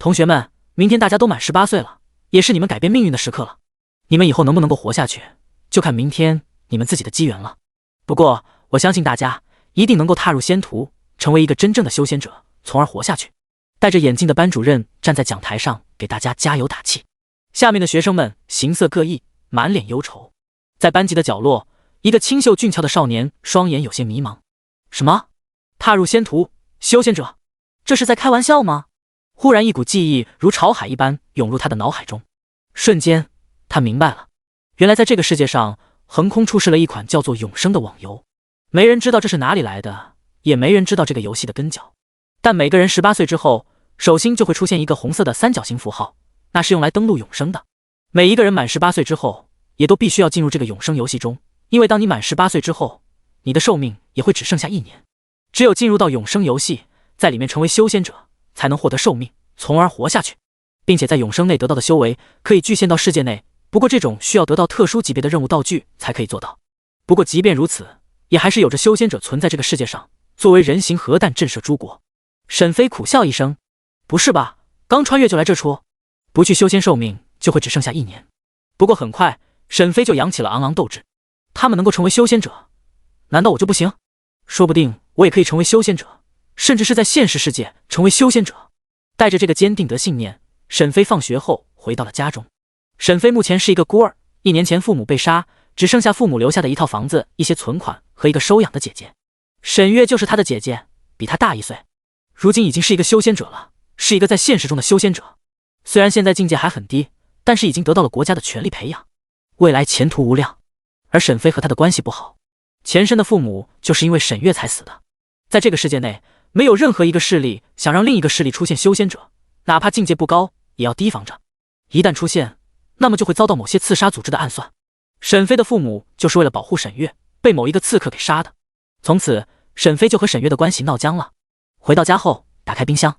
同学们，明天大家都满18岁了，也是你们改变命运的时刻了。你们以后能不能够活下去，就看明天你们自己的机缘了。不过，我相信大家一定能够踏入仙途，成为一个真正的修仙者，从而活下去。戴着眼镜的班主任站在讲台上给大家加油打气。下面的学生们形色各异，满脸忧愁。在班级的角落，一个清秀俊俏的少年双眼有些迷茫。什么？踏入仙途，修仙者？这是在开玩笑吗？忽然一股记忆如潮海一般涌入他的脑海中，瞬间他明白了，原来在这个世界上横空出世了一款叫做永生的网游。没人知道这是哪里来的，也没人知道这个游戏的根脚，但每个人18岁之后，手心就会出现一个红色的三角形符号，那是用来登录永生的。每一个人满18岁之后，也都必须要进入这个永生游戏中，因为当你满18岁之后，你的寿命也会只剩下1年。只有进入到永生游戏，在里面成为修仙者，才能获得寿命，从而活下去，并且在永生内得到的修为可以具现到世界内，不过这种需要得到特殊级别的任务道具才可以做到。不过即便如此，也还是有着修仙者存在这个世界上，作为人形核弹震慑诸国。沈飞苦笑一声，不是吧，刚穿越就来这出，不去修仙寿命就会只剩下1年。不过很快沈飞就扬起了昂昂斗志，他们能够成为修仙者，难道我就不行？说不定我也可以成为修仙者，甚至是在现实世界成为修仙者。带着这个坚定的信念，沈飞放学后回到了家中。沈飞目前是一个孤儿，1年前父母被杀，只剩下父母留下的一套房子、一些存款和一个收养的姐姐。沈月就是他的姐姐，比他大1岁，如今已经是一个修仙者了，是一个在现实中的修仙者。虽然现在境界还很低，但是已经得到了国家的全力培养，未来前途无量。而沈飞和他的关系不好，前身的父母就是因为沈月才死的。在这个世界内，没有任何一个势力想让另一个势力出现修仙者，哪怕境界不高，也要提防着。一旦出现，那么就会遭到某些刺杀组织的暗算。沈飞的父母就是为了保护沈月，被某一个刺客给杀的。从此，沈飞就和沈月的关系闹僵了。回到家后，打开冰箱，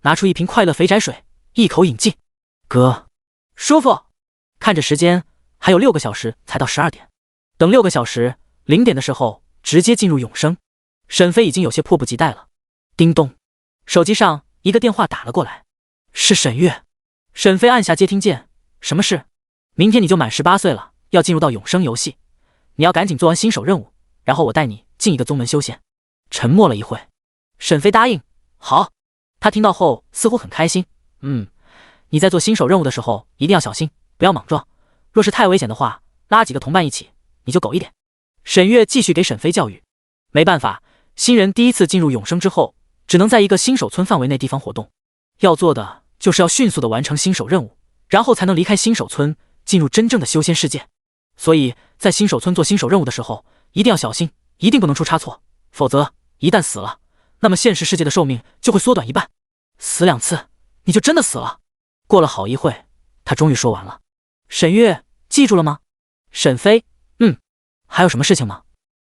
拿出一瓶快乐肥宅水，一口饮尽。哥，舒服。看着时间，还有6个小时才到12点。等6个小时，0点的时候直接进入永生。沈飞已经有些迫不及待了。叮咚，手机上一个电话打了过来，是沈月。沈飞按下接听键，什么事？明天你就满18岁了，要进入到永生游戏，你要赶紧做完新手任务，然后我带你进一个宗门修仙。沉默了一会，沈飞答应，好。他听到后似乎很开心，你在做新手任务的时候一定要小心，不要莽撞，若是太危险的话，拉几个同伴一起，你就狗一点。沈月继续给沈飞教育。没办法，新人第一次进入永生之后，只能在一个新手村范围内地方活动，要做的就是要迅速的完成新手任务，然后才能离开新手村，进入真正的修仙世界。所以在新手村做新手任务的时候，一定要小心，一定不能出差错，否则一旦死了，那么现实世界的寿命就会缩短1半。死2次，你就真的死了。过了好一会，他终于说完了。沈月，记住了吗？沈飞，还有什么事情吗？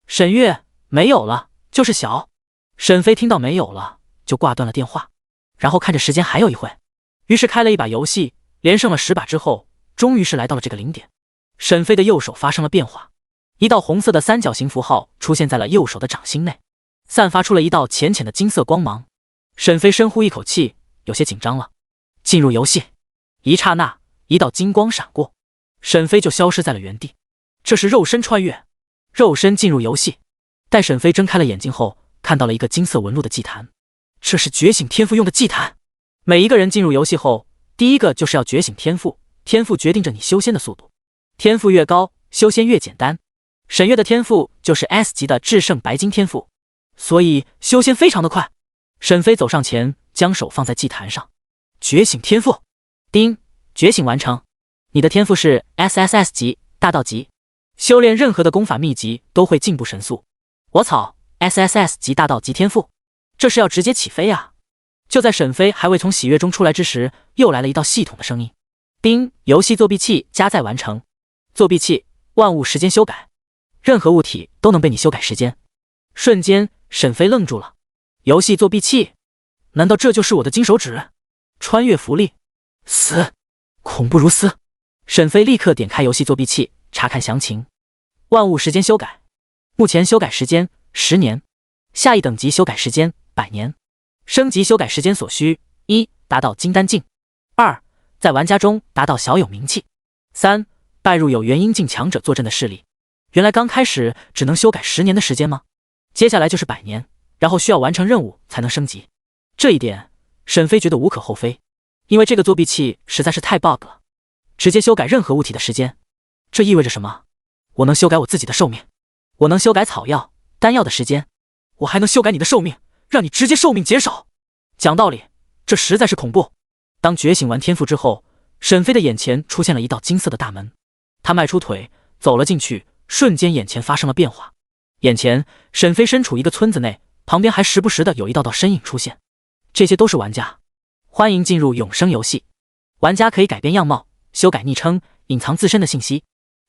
沈月，没有了，就是小。沈飞听到没有了，就挂断了电话，然后看着时间还有一会，于是开了一把游戏，连胜了10把之后，终于是来到了这个0点。沈飞的右手发生了变化，一道红色的三角形符号出现在了右手的掌心内，散发出了一道浅浅的金色光芒。沈飞深呼一口气，有些紧张了。进入游戏，一刹那，一道金光闪过，沈飞就消失在了原地。这是肉身穿越，肉身进入游戏。待沈飞睁开了眼睛后，看到了一个金色纹路的祭坛，这是觉醒天赋用的祭坛。每一个人进入游戏后，第一个就是要觉醒天赋，天赋决定着你修仙的速度，天赋越高，修仙越简单。沈月的天赋就是 S 级的至圣白金天赋，所以修仙非常的快。沈飞走上前，将手放在祭坛上，觉醒天赋，叮，觉醒完成。你的天赋是 SSS 级大道级，修炼任何的功法秘籍都会进步神速。我操， SSS 级大道级天赋，这是要直接起飞啊！就在沈飞还未从喜悦中出来之时，又来了一道系统的声音，叮，游戏作弊器加载完成。作弊器，万物时间修改，任何物体都能被你修改时间。瞬间沈飞愣住了，游戏作弊器，难道这就是我的金手指？穿越符力，死，恐怖如斯。沈飞立刻点开游戏作弊器，查看详情。万物时间修改，目前修改时间10年，下一等级修改时间100年，升级修改时间所需：1. 达到金丹境 2. 在玩家中达到小有名气。3. 拜入有元阴境强者坐镇的势力。原来刚开始只能修改10年的时间吗？接下来就是100年，然后需要完成任务才能升级。这一点，沈飞觉得无可厚非，因为这个作弊器实在是太 bug 了，直接修改任何物体的时间。这意味着什么？我能修改我自己的寿命，我能修改草药、丹药的时间，我还能修改你的寿命，让你直接寿命减少。讲道理，这实在是恐怖。当觉醒完天赋之后，沈飞的眼前出现了一道金色的大门，他迈出腿走了进去，瞬间眼前发生了变化。眼前沈飞身处一个村子内，旁边还时不时的有一道道身影出现，这些都是玩家。欢迎进入永生游戏，玩家可以改变样貌、修改昵称、隐藏自身的信息。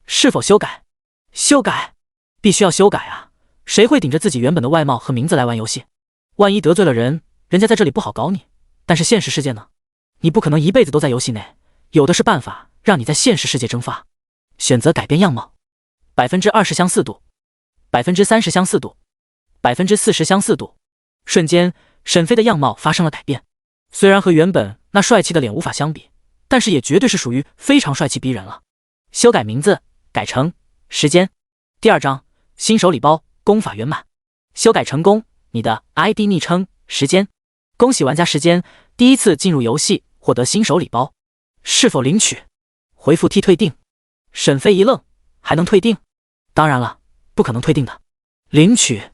是否修改？修改，必须要修改啊！谁会顶着自己原本的外貌和名字来玩游戏？万一得罪了人，人家在这里不好搞你。但是现实世界呢？你不可能一辈子都在游戏内，有的是办法让你在现实世界蒸发。选择改变样貌，20%相似度，30%相似度，40%相似度。瞬间，沈飞的样貌发生了改变。虽然和原本那帅气的脸无法相比，但是也绝对是属于非常帅气逼人了。修改名字，改成时间。第2章，新手礼包，功法圆满。修改成功，你的 ID 昵称，时间。恭喜玩家时间第一次进入游戏，获得新手礼包。是否领取？回复 T 退订。沈飞一愣，还能退订？当然了，不可能退订的。领取，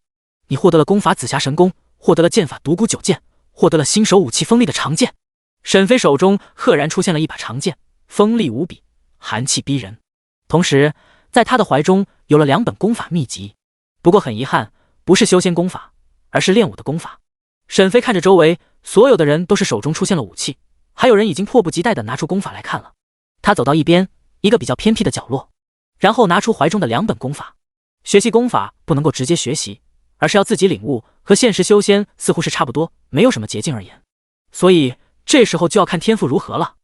你获得了功法紫霞神功，获得了剑法独孤九剑，获得了新手武器锋利的长剑。沈飞手中赫然出现了一把长剑，锋利无比，寒气逼人。同时在他的怀中有了2本功法秘籍，不过很遗憾，不是修仙功法，而是练武的功法。沈飞看着周围所有的人都是手中出现了武器，还有人已经迫不及待地拿出功法来看了。他走到一边，一个比较偏僻的角落，然后拿出怀中的2本功法。学习功法不能够直接学习，而是要自己领悟，和现实修仙似乎是差不多，没有什么捷径而言。所以这时候就要看天赋如何了。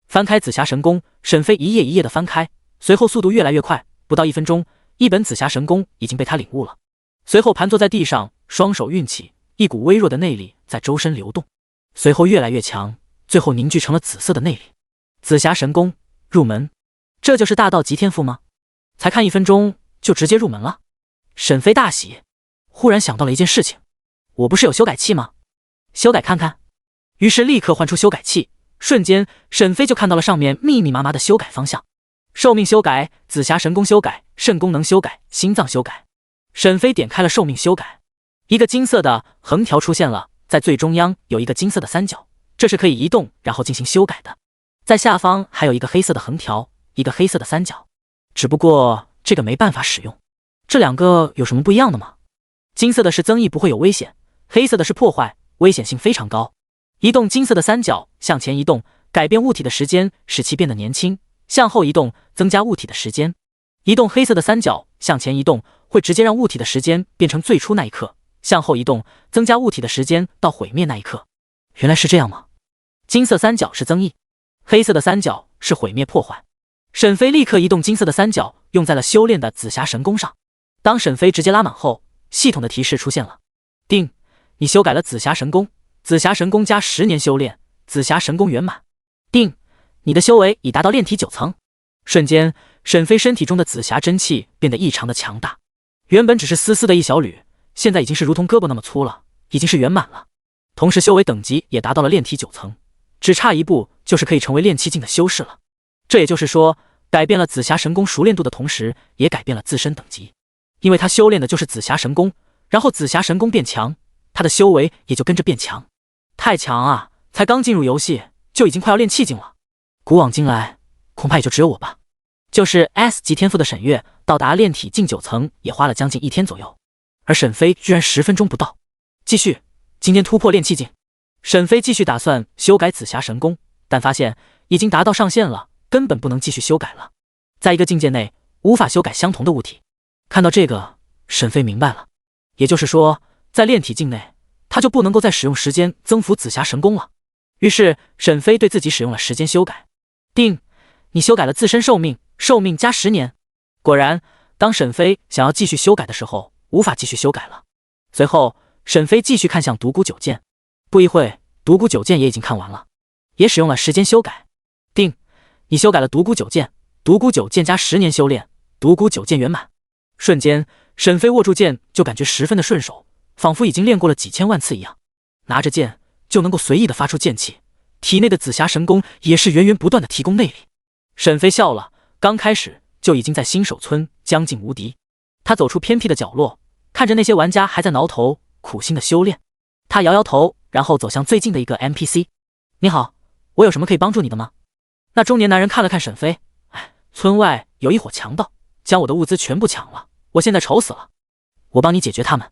翻开紫霞神功，沈飞一页一页的翻开，随后速度越来越快，不到1分钟，一本紫霞神功已经被他领悟了。随后盘坐在地上，双手运起，一股微弱的内力在周身流动，随后越来越强，最后凝聚成了紫色的内力。紫霞神功入门，这就是大道级天赋吗？才看1分钟就直接入门了。沈飞大喜，忽然想到了一件事情，我不是有修改器吗？修改看看。于是立刻换出修改器，瞬间沈飞就看到了上面密密麻麻的修改方向。寿命修改，紫霞神功修改，肾功能修改，心脏修改。沈飞点开了寿命修改，一个金色的横条出现了，在最中央有一个金色的三角，这是可以移动然后进行修改的。在下方还有一个黑色的横条，一个黑色的三角，只不过这个没办法使用。这2个有什么不一样的吗？金色的是增益不会有危险，黑色的是破坏，危险性非常高。移动金色的三角，向前移动，改变物体的时间，使其变得年轻；向后移动，增加物体的时间。移动黑色的三角，向前移动，会直接让物体的时间变成最初那一刻；向后移动，增加物体的时间到毁灭那一刻。原来是这样吗？金色三角是增益，黑色的三角是毁灭破坏。沈飞立刻移动金色的三角，用在了修炼的紫霞神功上。当沈飞直接拉满后，系统的提示出现了：定，你修改了紫霞神功，紫霞神功加10年修炼，紫霞神功圆满。定，你的修为已达到炼体9层。瞬间，沈飞身体中的紫霞真气变得异常的强大，原本只是丝丝的一小缕，现在已经是如同胳膊那么粗了，已经是圆满了。同时修为等级也达到了炼体9层，只差一步就是可以成为炼气境的修士了。这也就是说，改变了紫霞神功熟练度的同时，也改变了自身等级。因为他修炼的就是紫霞神功，然后紫霞神功变强，他的修为也就跟着变强。太强啊，才刚进入游戏就已经快要炼气境了。古往今来，恐怕也就只有我吧。就是 S 级天赋的沈月到达炼体境9层也花了将近1天左右，而沈飞居然10分钟不到。继续，今天突破炼气境。沈飞继续打算修改紫霞神功，但发现已经达到上限了，根本不能继续修改了。在一个境界内无法修改相同的物体。看到这个，沈飞明白了，也就是说，在炼体境内，他就不能够再使用时间增幅紫霞神功了。于是，沈飞对自己使用了时间修改。定，你修改了自身寿命，寿命加10年。果然，当沈飞想要继续修改的时候，无法继续修改了。随后，沈飞继续看向独孤九剑。不一会，独孤九剑也已经看完了。也使用了时间修改。定，你修改了独孤九剑，独孤九剑加10年修炼，独孤九剑圆满。瞬间，沈飞握住剑就感觉十分的顺手，仿佛已经练过了几千万次一样。拿着剑就能够随意的发出剑气，体内的紫霞神功也是源源不断的提供内力。沈飞笑了，刚开始就已经在新手村将近无敌。他走出偏僻的角落，看着那些玩家还在挠头苦心的修炼，他摇摇头，然后走向最近的一个 NPC。 你好，我有什么可以帮助你的吗？那中年男人看了看沈飞，村外有一伙强盗将我的物资全部抢了，我现在愁死了，我帮你解决他们。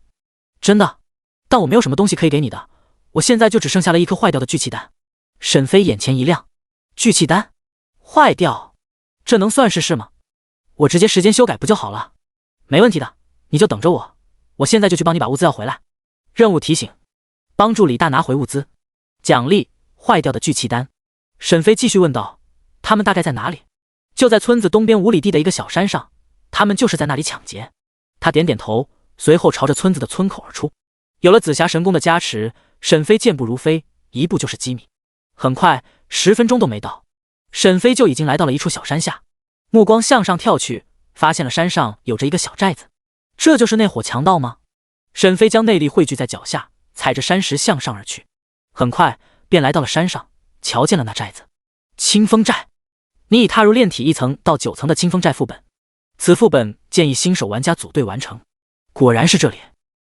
真的？但我没有什么东西可以给你的，我现在就只剩下了一颗坏掉的聚气丹。沈飞眼前一亮，聚气丹坏掉，这能算是吗？我直接时间修改不就好了？没问题的，你就等着我，我现在就去帮你把物资要回来。任务提醒，帮助李大拿回物资，奖励坏掉的聚气丹。沈飞继续问道，他们大概在哪里？就在村子东边5里地的一个小山上，他们就是在那里抢劫。他点点头，随后朝着村子的村口而出。有了紫霞神功的加持，沈飞健步如飞，一步就是几米。很快10分钟都没到，沈飞就已经来到了一处小山下，目光向上跳去，发现了山上有着一个小寨子。这就是那伙强盗吗？沈飞将内力汇聚在脚下，踩着山石向上而去，很快便来到了山上，瞧见了那寨子。清风寨，你已踏入炼体1层到9层的清风寨副本，此副本建议新手玩家组队完成。果然是这里，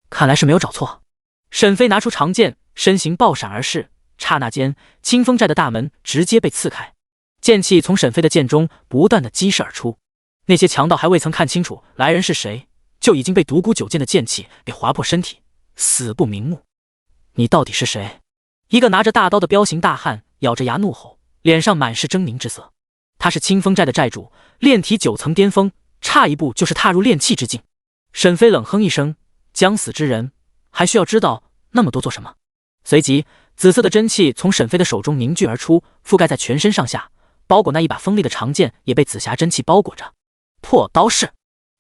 看来是没有找错。沈飞拿出长剑，身形爆闪而逝，刹那间清风寨的大门直接被刺开，剑气从沈飞的剑中不断的激射而出。那些强盗还未曾看清楚来人是谁，就已经被独孤九剑的剑气给划破身体，死不瞑目。你到底是谁？一个拿着大刀的彪形大汉咬着牙怒吼，脸上满是狰狞之色。他是清风寨的寨主，炼体9层巅峰，差一步就是踏入炼气之境。沈飞冷哼一声，将死之人还需要知道那么多做什么？随即紫色的真气从沈飞的手中凝聚而出，覆盖在全身上下，包裹那一把锋利的长剑也被紫霞真气包裹着。破刀式，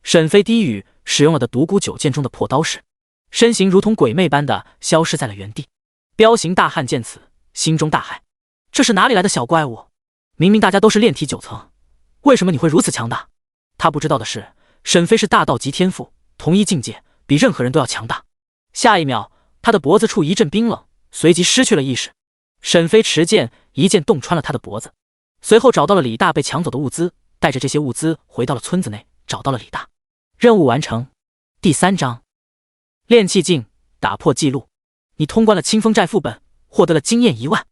沈飞低语使用了的独孤九剑中的破刀式，身形如同鬼魅般的消失在了原地。彪形大汉见此，心中大骇，这是哪里来的小怪物？明明大家都是炼体9层，为什么你会如此强大？他不知道的是，沈飞是大道级天赋，同一境界，比任何人都要强大。下一秒，他的脖子处一阵冰冷，随即失去了意识。沈飞持剑一剑洞穿了他的脖子，随后找到了李大被抢走的物资，带着这些物资回到了村子内，找到了李大。任务完成。第3章，炼气境，打破记录。你通关了清风寨副本，获得了经验1万，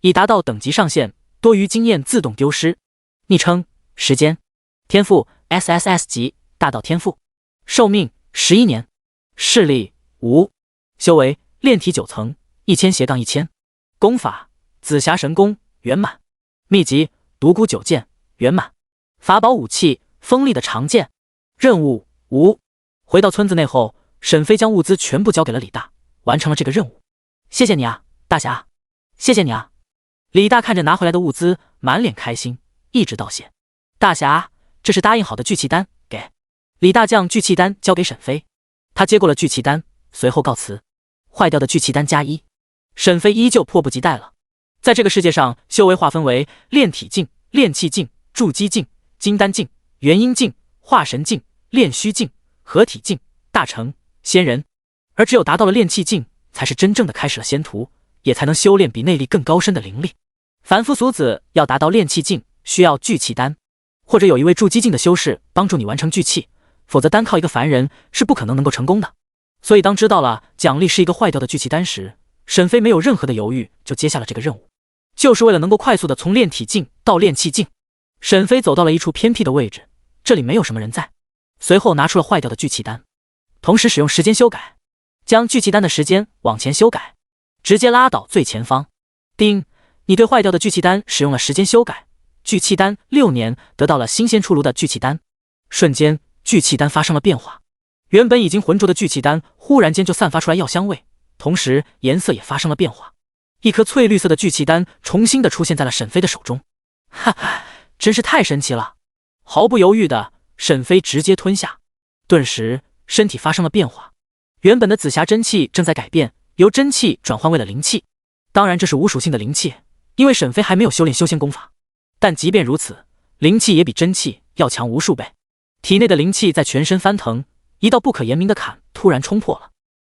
已达到等级上限，多余经验自动丢失。昵称时间，天赋 SSS 级大道天赋，寿命11年，视力无，修为炼体9层1000-1000，功法紫霞神功圆满，秘籍独孤九剑圆满，法宝武器锋利的长剑。任务无。回到村子内后，沈飞将物资全部交给了李大，完成了这个任务。谢谢你啊，大侠，谢谢你啊。李大看着拿回来的物资，满脸开心，一直道谢。大侠，这是答应好的聚气丹，给。李大将聚气丹交给沈飞，他接过了聚气丹，随后告辞。坏掉的聚气丹+1。沈飞依旧迫不及待了。在这个世界上，修为划分为炼体境、炼气境、筑基境、金丹境、元婴境、化神境、炼虚境、合体境、大成、仙人，而只有达到了炼气境，才是真正的开始了仙途，也才能修炼比内力更高深的灵力。凡夫俗子要达到炼气境，需要聚气丹，或者有一位筑基境的修士帮助你完成聚气，否则单靠一个凡人是不可能够成功的。所以当知道了奖励是一个坏掉的聚气丹时，沈飞没有任何的犹豫，就接下了这个任务，就是为了能够快速的从炼体境到炼气境。沈飞走到了一处偏僻的位置，这里没有什么人在，随后拿出了坏掉的聚气丹，同时使用时间修改，将聚气丹的时间往前修改，直接拉到最前方。丁，你对坏掉的聚气丹使用了时间修改，聚气丹6年得到了新鲜出炉的聚气丹。瞬间聚气丹发生了变化，原本已经浑浊的聚气丹忽然间就散发出来药香味，同时颜色也发生了变化，一颗翠绿色的聚气丹重新的出现在了沈飞的手中。哈哈，真是太神奇了！毫不犹豫的，沈飞直接吞下，顿时身体发生了变化，原本的紫霞真气正在改变，由真气转换为了灵气。当然这是无属性的灵气，因为沈飞还没有修炼修仙功法，但即便如此，灵气也比真气要强无数倍。体内的灵气在全身翻腾，一道不可言明的坎突然冲破了。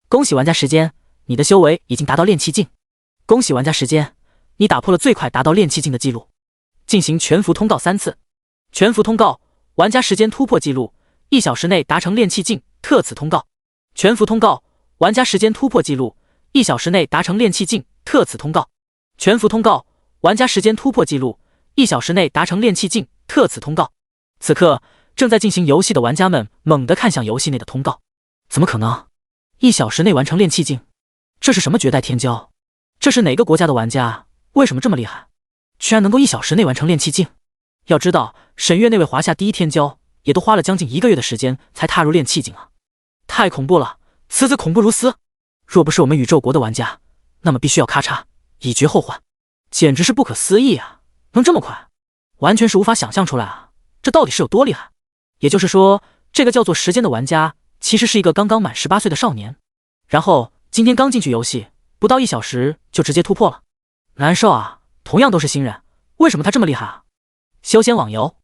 恭喜玩家时间，你的修为已经达到炼气境。恭喜玩家时间，你打破了最快达到炼气境的记录。进行全服通告3次。全服通告，玩家时间突破记录，1小时内达成炼气境，特此通告。全服通告，玩家时间突破记录，1小时内达成炼气境，特此通告。全服通告，玩家时间突破记录，1小时内达成炼气境，特此通告。此刻正在进行游戏的玩家们猛地看向游戏内的通告。怎么可能？1小时内完成炼气境？这是什么绝代天骄？这是哪个国家的玩家？为什么这么厉害？居然能够1小时内完成炼气境？要知道，沈月那位华夏第一天骄也都花了将近1个月的时间才踏入炼气境啊！太恐怖了，此子恐怖如斯。若不是我们宇宙国的玩家，那么必须要咔嚓以绝后患，简直是不可思议啊！能这么快，完全是无法想象出来啊！这到底是有多厉害？也就是说，这个叫做时间的玩家其实是一个刚刚满18岁的少年，然后今天刚进去游戏，不到1小时就直接突破了，难受啊！同样都是新人，为什么他这么厉害啊？休闲网游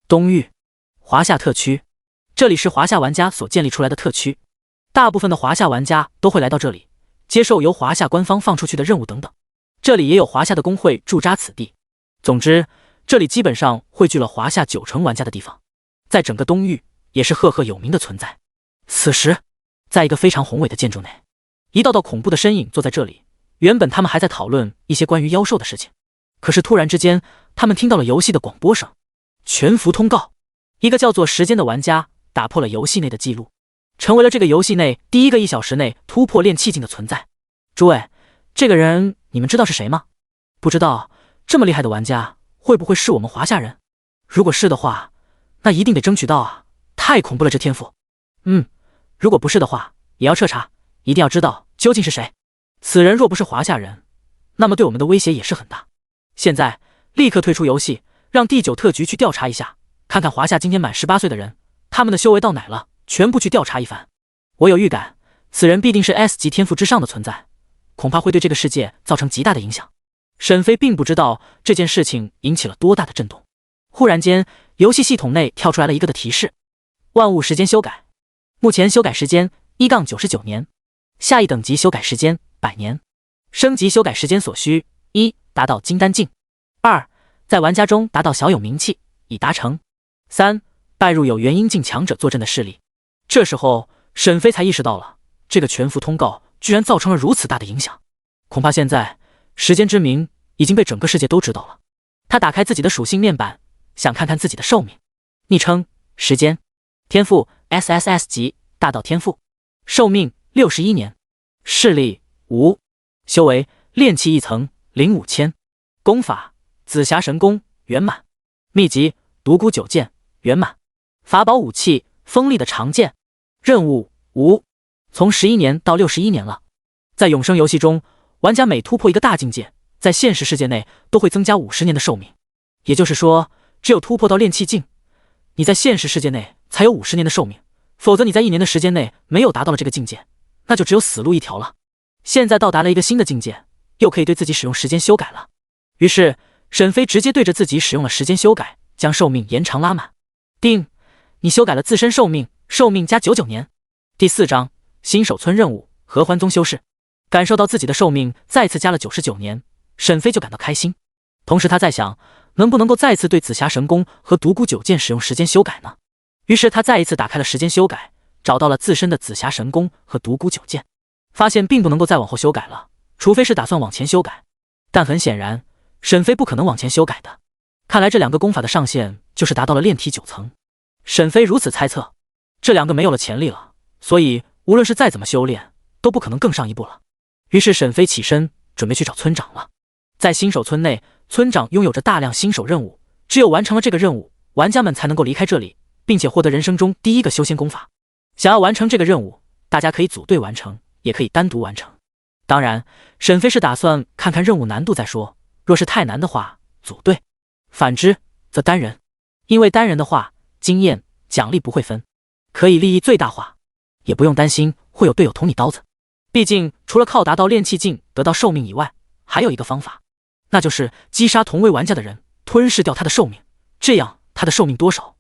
东域华夏特区，这里是华夏玩家所建立出来的特区，大部分的华夏玩家都会来到这里，接受由华夏官方放出去的任务等等。这里也有华夏的工会驻扎此地。总之，这里基本上汇聚了华夏90%玩家的地方，在整个东域也是赫赫有名的存在。此时，在一个非常宏伟的建筑内，一道道恐怖的身影坐在这里。原本他们还在讨论一些关于妖兽的事情，可是突然之间，他们听到了游戏的广播声。全服通告，一个叫做时间的玩家打破了游戏内的记录，成为了这个游戏内第一个1小时内突破炼气境的存在。诸位，这个人你们知道是谁吗？不知道，这么厉害的玩家会不会是我们华夏人？如果是的话，那一定得争取到啊！太恐怖了，这天赋。如果不是的话，也要彻查，一定要知道究竟是谁。此人若不是华夏人，那么对我们的威胁也是很大。现在立刻退出游戏，让第9特局去调查一下，看看华夏今天满18岁的人，他们的修为到哪了，全部去调查一番。我有预感，此人必定是 S 级天赋之上的存在，恐怕会对这个世界造成极大的影响。沈飞并不知道这件事情引起了多大的震动。忽然间，游戏系统内跳出来了一个的提示：万物时间修改，目前修改时间1-99年，下一等级修改时间100年，升级修改时间所需：1. 达到金丹境，2. 在玩家中达到小有名气，已达成；3. 拜入有元婴境强者坐镇的势力。这时候，沈飞才意识到了，这个全服通告居然造成了如此大的影响。恐怕现在时间之名已经被整个世界都知道了。他打开自己的属性面板，想看看自己的寿命。昵称时间，天赋 SSS 级大道天赋，寿命61年，势力无，修为炼气1层05000，功法紫霞神功圆满，秘籍独孤九剑圆满，法宝武器锋利的长剑。任务无，从11年到61年了。在永生游戏中，玩家每突破一个大境界，在现实世界内都会增加50年的寿命。也就是说，只有突破到炼气境，你在现实世界内才有50年的寿命，否则你在1年的时间内没有达到了这个境界，那就只有死路一条了。现在到达了一个新的境界，又可以对自己使用时间修改了。于是沈飞直接对着自己使用了时间修改，将寿命延长拉满。定，你修改了自身寿命，寿命加99年。第4章新手村任务，合欢宗修士。感受到自己的寿命再次加了99年，沈飞就感到开心。同时他在想，能不能够再次对紫霞神功和独孤九剑使用时间修改呢？于是他再一次打开了时间修改，找到了自身的紫霞神功和独孤九剑，发现并不能够再往后修改了，除非是打算往前修改。但很显然，沈飞不可能往前修改的。看来这2个功法的上限就是达到了炼体9层。沈飞如此猜测，这2个没有了潜力了，所以无论是再怎么修炼，都不可能更上一步了。于是沈飞起身准备去找村长了。在新手村内，村长拥有着大量新手任务，只有完成了这个任务，玩家们才能够离开这里，并且获得人生中第一个修仙功法。想要完成这个任务，大家可以组队完成，也可以单独完成。当然，沈飞是打算看看任务难度再说，若是太难的话，组队；反之则单人，因为单人的话，经验奖励不会分，可以利益最大化，也不用担心会有队友捅你刀子。毕竟除了靠达到炼气境得到寿命以外，还有一个方法，那就是击杀同为玩家的人，吞噬掉他的寿命，这样他的寿命多少，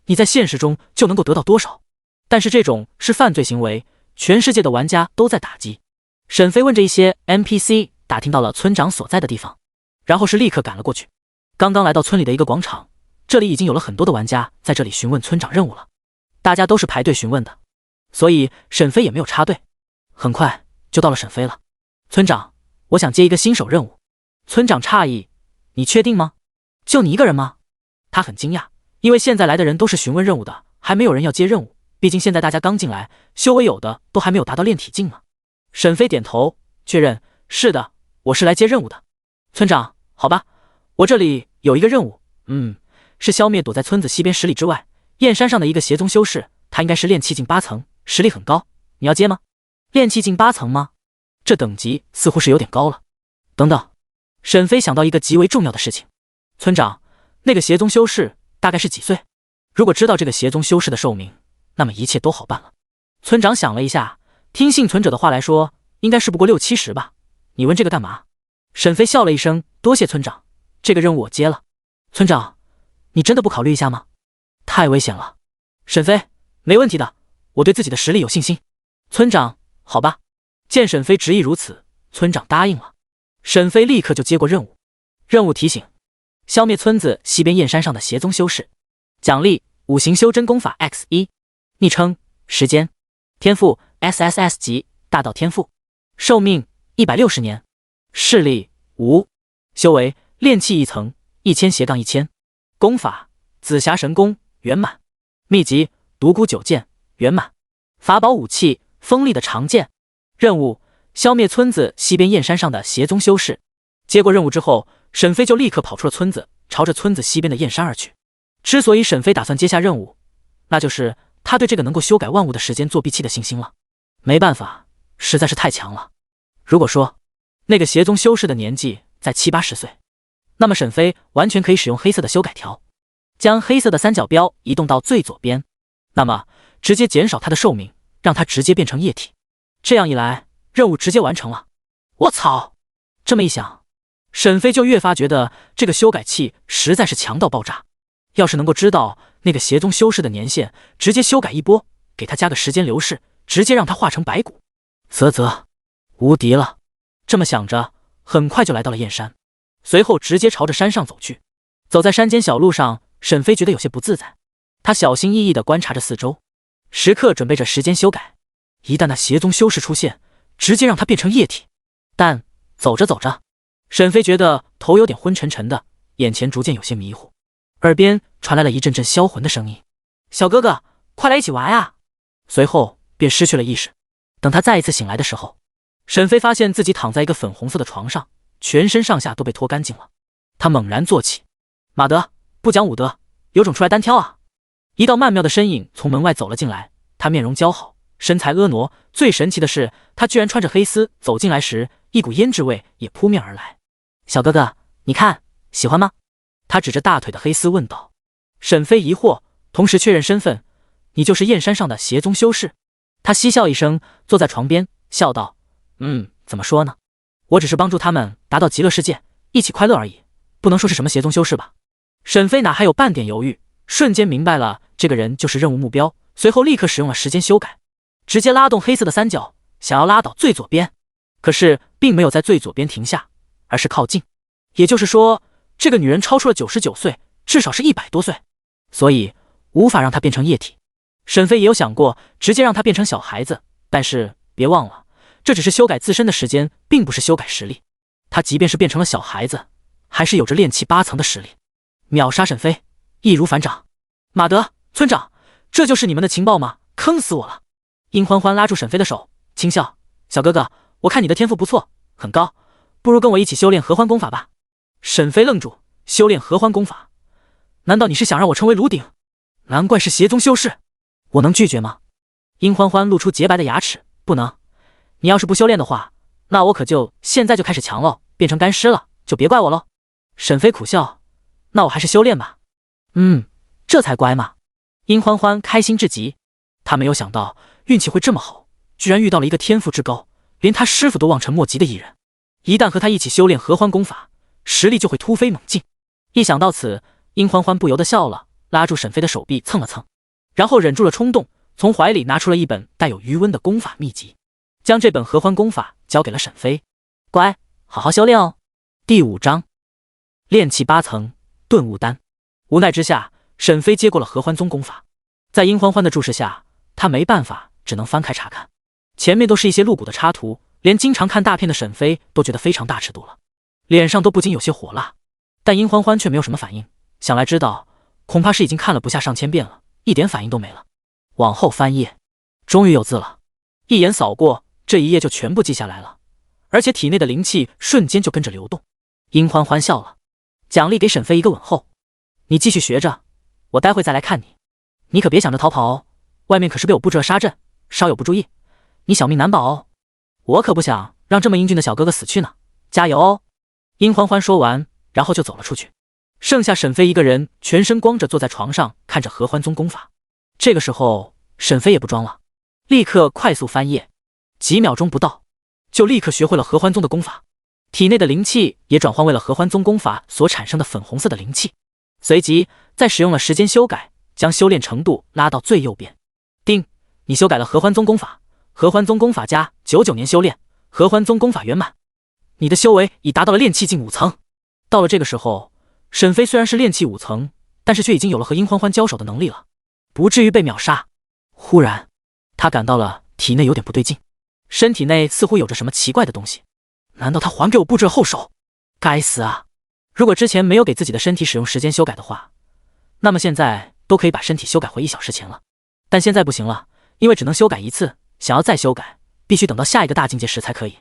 你在现实中就能够得到多少。但是这种是犯罪行为，全世界的玩家都在打击。沈飞问着一些 NPC， 打听到了村长所在的地方，然后是立刻赶了过去。刚刚来到村里的一个广场，这里已经有了很多的玩家在这里询问村长任务了，大家都是排队询问的，所以沈飞也没有插队，很快就到了沈飞了。村长，我想接一个新手任务。村长诧异，你确定吗？就你一个人吗？他很惊讶，因为现在来的人都是询问任务的，还没有人要接任务，毕竟现在大家刚进来，修为有的都还没有达到炼体境呢。沈飞点头确认，是的，我是来接任务的。村长，好吧，我这里有一个任务，是消灭躲在村子西边10里之外燕山上的一个邪宗修士，他应该是炼气境8层，实力很高，你要接吗？炼气境8层吗？这等级似乎是有点高了。等等，沈飞想到一个极为重要的事情。村长，那个邪宗修士大概是几岁？如果知道这个邪宗修士的寿命，那么一切都好办了。村长想了一下，听幸存者的话来说，应该是不过60、70吧。你问这个干嘛？沈飞笑了一声，多谢村长，这个任务我接了。村长，你真的不考虑一下吗？太危险了。沈飞，没问题的，我对自己的实力有信心。村长，好吧。见沈飞执意如此，村长答应了。沈飞立刻就接过任务。任务提醒：消灭村子西边燕山上的邪宗修士，奖励5行修真功法 X1， 昵称时间，天赋 SSS 级大道天赋，寿命160年，视力无，修为炼气1层1000-1000，功法紫霞神功圆满，秘籍独孤九剑圆满，法宝武器锋利的长剑。任务：消灭村子西边燕山上的邪宗修士。接过任务之后，沈飞就立刻跑出了村子，朝着村子西边的燕山而去。之所以沈飞打算接下任务，那就是他对这个能够修改万物的时间作弊器的信心了。没办法，实在是太强了。如果说那个邪宗修士的年纪在70、80岁，那么沈飞完全可以使用黑色的修改条，将黑色的三角标移动到最左边，那么直接减少他的寿命，让他直接变成液体。这样一来，任务直接完成了。我操！这么一想，沈飞就越发觉得这个修改器实在是强到爆炸。要是能够知道那个邪宗修士的年限，直接修改一波，给他加个时间流逝，直接让他化成白骨，无敌了。这么想着，很快就来到了燕山，随后直接朝着山上走去。走在山间小路上，沈飞觉得有些不自在，他小心翼翼地观察着四周，时刻准备着时间修改，一旦那邪宗修士出现，直接让他变成液体。但走着走着，沈飞觉得头有点昏沉沉的，眼前逐渐有些迷糊，耳边传来了一阵阵销魂的声音：“小哥哥，快来一起玩啊！”随后便失去了意识。等他再一次醒来的时候，沈飞发现自己躺在一个粉红色的床上，全身上下都被脱干净了。他猛然坐起：“马德，不讲武德，有种出来单挑啊！”一道曼妙的身影从门外走了进来，他面容姣好，身材婀娜，最神奇的是，他居然穿着黑丝走进来时，一股胭脂味也扑面而来。“小哥哥，你看，喜欢吗？”他指着大腿的黑丝问道。沈飞疑惑，同时确认身份：“你就是燕山上的邪宗修士？”他嬉笑一声，坐在床边，笑道：“怎么说呢？我只是帮助他们达到极乐世界，一起快乐而已，不能说是什么邪宗修士吧。”沈飞哪还有半点犹豫，瞬间明白了这个人就是任务目标，随后立刻使用了时间修改，直接拉动黑色的三角，想要拉到最左边。可是并没有在最左边停下，而是靠近。也就是说，这个女人超出了99岁，至少是100多岁，所以无法让她变成液体。沈飞也有想过直接让她变成小孩子，但是别忘了，这只是修改自身的时间，并不是修改实力。她即便是变成了小孩子，还是有着炼气8层的实力，秒杀沈飞，易如反掌。马德，村长，这就是你们的情报吗？坑死我了！殷欢欢拉住沈飞的手，轻笑：“小哥哥，我看你的天赋不错，很高，不如跟我一起修炼合欢功法吧。”沈飞愣住：“修炼合欢功法？难道你是想让我成为炉鼎？难怪是邪宗修士，我能拒绝吗？”殷欢欢露出洁白的牙齿：“不能，你要是不修炼的话，那我可就现在就开始强喽，变成干尸了，就别怪我喽。”沈飞苦笑：“那我还是修炼吧。”这才乖嘛。殷欢欢开心至极，他没有想到运气会这么好，居然遇到了一个天赋之高，连他师傅都望尘莫及的艺人。一旦和他一起修炼合欢功法，实力就会突飞猛进。一想到此，殷欢欢不由得笑了，拉住沈飞的手臂蹭了蹭，然后忍住了冲动，从怀里拿出了一本带有余温的功法秘籍，将这本合欢功法交给了沈飞。乖，好好修炼哦。第5章，炼气8层，顿悟丹。无奈之下，沈飞接过了合欢宗功法。在殷欢欢的注视下，他没办法，只能翻开查看。前面都是一些露骨的插图，连经常看大片的沈飞都觉得非常大尺度了，脸上都不禁有些火辣。但殷欢欢却没有什么反应，想来知道，恐怕是已经看了不下上千遍了，一点反应都没了。往后翻页，终于有字了，一眼扫过，这一页就全部记下来了，而且体内的灵气瞬间就跟着流动。殷欢欢笑了，奖励给沈飞一个吻后，你继续学着，我待会再来看你，你可别想着逃跑哦，外面可是被我布置了杀阵，稍有不注意，你小命难保哦。我可不想让这么英俊的小哥哥死去呢，加油哦。殷欢欢说完，然后就走了出去，剩下沈飞一个人全身光着坐在床上看着合欢宗功法。这个时候沈飞也不装了，立刻快速翻页，几秒钟不到就立刻学会了合欢宗的功法，体内的灵气也转换为了合欢宗功法所产生的粉红色的灵气，随即再使用了时间修改，将修炼程度拉到最右边。丁，你修改了合欢宗功法，合欢宗功法加99年修炼，合欢宗功法圆满，你的修为已达到了炼气境5层。到了这个时候，沈飞虽然是炼气5层，但是却已经有了和殷欢欢交手的能力了，不至于被秒杀。忽然他感到了体内有点不对劲，身体内似乎有着什么奇怪的东西，难道他还给我布置了后手？该死啊，如果之前没有给自己的身体使用时间修改的话，那么现在都可以把身体修改回1小时前了，但现在不行了，因为只能修改1次，想要再修改必须等到下一个大境界时才可以。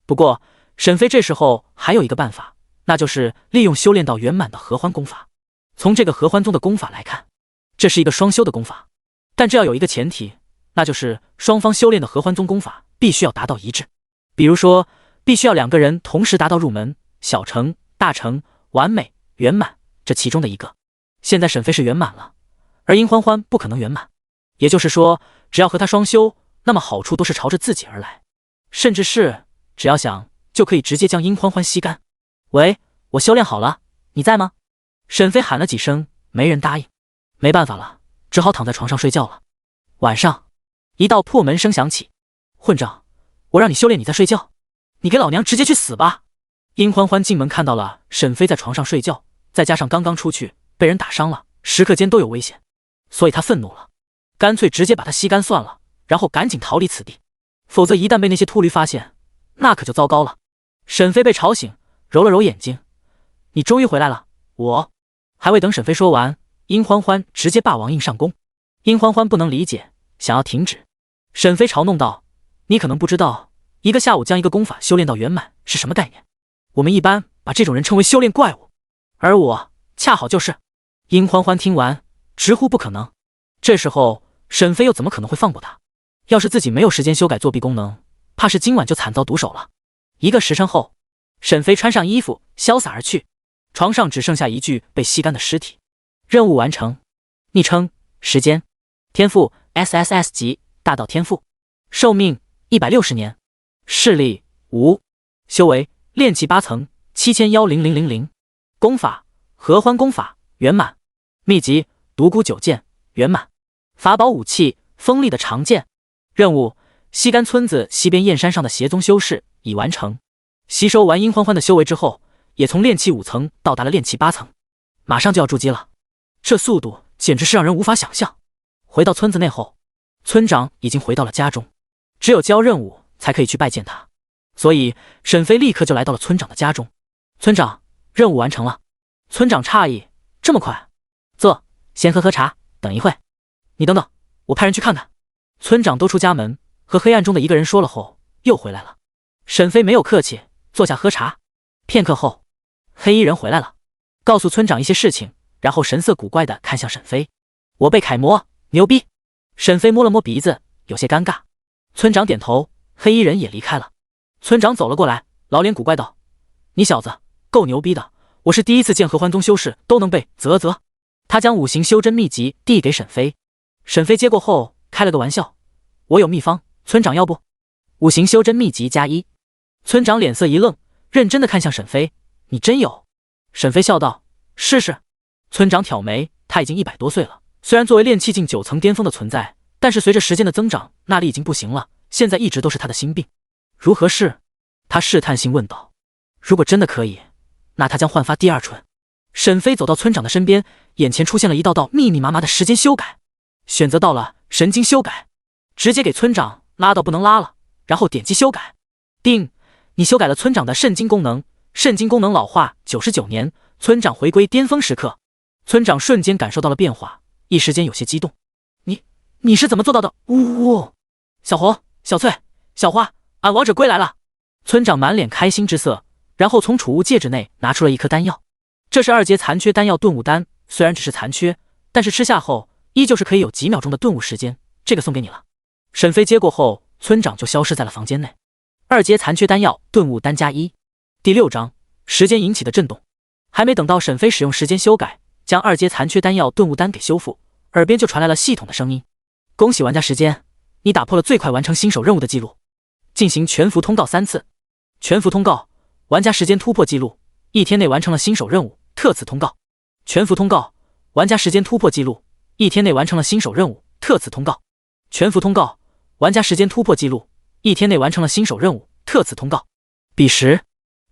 不过沈飞这时候还有一个办法，那就是利用修炼到圆满的合欢功法。从这个合欢宗的功法来看，这是一个双修的功法，但这要有一个前提，那就是双方修炼的合欢宗功法必须要达到一致。比如说，必须要2个人同时达到入门、小成、大成、完美、圆满这其中的一个。现在沈飞是圆满了，而殷欢欢不可能圆满，也就是说，只要和他双修，那么好处都是朝着自己而来，甚至是只要想就可以直接将殷欢欢吸干。喂，我修炼好了，你在吗？沈飞喊了几声，没人答应，没办法了，只好躺在床上睡觉了。晚上，一道破门声响起，混账，我让你修炼你在睡觉，你给老娘直接去死吧！殷欢欢进门看到了沈飞在床上睡觉，再加上刚刚出去被人打伤了，时刻间都有危险，所以他愤怒了，干脆直接把他吸干算了，然后赶紧逃离此地，否则一旦被那些秃驴发现，那可就糟糕了。沈飞被吵醒，揉了揉眼睛，你终于回来了。我还未等沈飞说完，殷欢欢直接霸王硬上弓。殷欢欢不能理解，想要停止。沈飞嘲弄道，你可能不知道，一个下午将一个功法修炼到圆满是什么概念，我们一般把这种人称为修炼怪物，而我恰好就是。殷欢欢听完直呼不可能，这时候沈飞又怎么可能会放过他？要是自己没有时间修改作弊功能，怕是今晚就惨遭毒手了。1个时辰后，沈飞穿上衣服潇洒而去，床上只剩下一具被吸干的尸体。任务完成，昵称时间，天赋 SSS 级大道天赋，寿命160年，视力无，修为炼气8层710000，功法合欢功法圆满，秘籍独孤九剑圆满，法宝武器锋利的长剑。任务吸干村子西边燕山上的邪宗修士已完成。吸收完殷欢欢的修为之后，也从炼气5层到达了炼气8层，马上就要筑基了，这速度简直是让人无法想象。回到村子内后，村长已经回到了家中，只有交任务才可以去拜见他，所以沈飞立刻就来到了村长的家中。村长，任务完成了。村长诧异，这么快？坐，先喝喝茶，等一会。你等等，我派人去看看。村长都出家门，和黑暗中的一个人说了后，又回来了。沈飞没有客气，坐下喝茶。片刻后，黑衣人回来了，告诉村长一些事情，然后神色古怪地看向沈飞。我被楷模，牛逼。沈飞摸了摸鼻子，有些尴尬。村长点头，黑衣人也离开了。村长走了过来，老脸古怪道，你小子够牛逼的，我是第一次见合欢宗修士都能被啧。他将5行修真秘籍递给沈飞，沈飞接过后开了个玩笑，我有秘方，村长要不？5行修真秘籍加1。村长脸色一愣，认真的看向沈飞，你真有？沈飞笑道：“试试。”村长挑眉，他已经100多岁了，虽然作为炼气境9层巅峰的存在，但是随着时间的增长，那力已经不行了，现在一直都是他的心病。如何试？他试探性问道。如果真的可以，那他将焕发第二春。沈飞走到村长的身边，眼前出现了一道道密密麻麻的时间修改，选择到了神经修改，直接给村长拉到不能拉了，然后点击修改。定，你修改了村长的肾精功能，肾精功能老化99年，村长回归巅峰时刻。村长瞬间感受到了变化，一时间有些激动。你是怎么做到的？呜呜！小红、小翠、小花，俺王者归来了！村长满脸开心之色，然后从储物戒指内拿出了一颗丹药，这是2阶残缺丹药顿悟丹，虽然只是残缺，但是吃下后依旧是可以有几秒钟的顿悟时间，这个送给你了。沈飞接过后，村长就消失在了房间内。2阶残缺丹药顿悟丹+1，第6章时间引起的震动。还没等到沈飞使用时间修改，将2阶残缺丹药顿悟丹给修复，耳边就传来了系统的声音：恭喜玩家时间，你打破了最快完成新手任务的记录，进行全服通告3次。全服通告，玩家时间突破记录，1天内完成了新手任务，特此通告。全服通告，玩家时间突破记录，1天内完成了新手任务，特此通告。全服通告，玩家时间突破记录，1天内完成了新手任务，特此通告。彼时，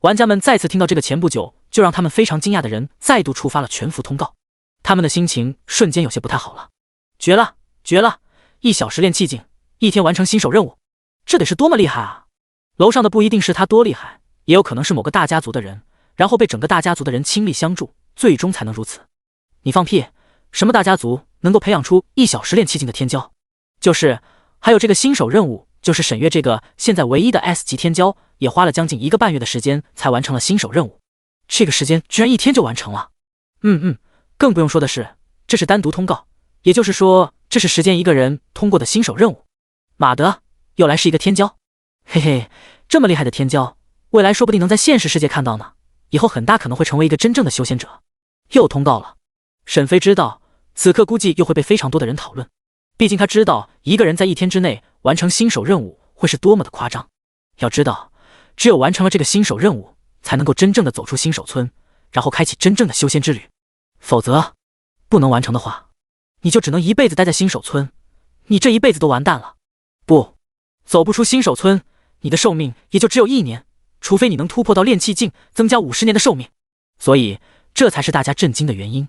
玩家们再次听到这个前不久就让他们非常惊讶的人再度触发了全服通告，他们的心情瞬间有些不太好了。绝了，绝了！1小时炼气境，1天完成新手任务，这得是多么厉害啊！楼上的不一定是他多厉害，也有可能是某个大家族的人，然后被整个大家族的人倾力相助，最终才能如此。你放屁！什么大家族能够培养出1小时炼气境的天骄？就是，还有这个新手任务，就是沈月这个现在唯一的 S 级天骄，也花了将近1个半月的时间才完成了新手任务，这个时间居然1天就完成了。更不用说的是，这是单独通告，也就是说，这是时间一个人通过的新手任务。马德，又来是一个天骄，嘿嘿，这么厉害的天骄，未来说不定能在现实世界看到呢，以后很大可能会成为一个真正的修仙者。又通告了，沈飞知道，此刻估计又会被非常多的人讨论，毕竟他知道一个人在1天之内完成新手任务会是多么的夸张。要知道，只有完成了这个新手任务，才能够真正的走出新手村，然后开启真正的修仙之旅。否则，不能完成的话，你就只能一辈子待在新手村，你这一辈子都完蛋了。不，走不出新手村，你的寿命也就只有1年，除非你能突破到炼气境，增加50年的寿命。所以，这才是大家震惊的原因，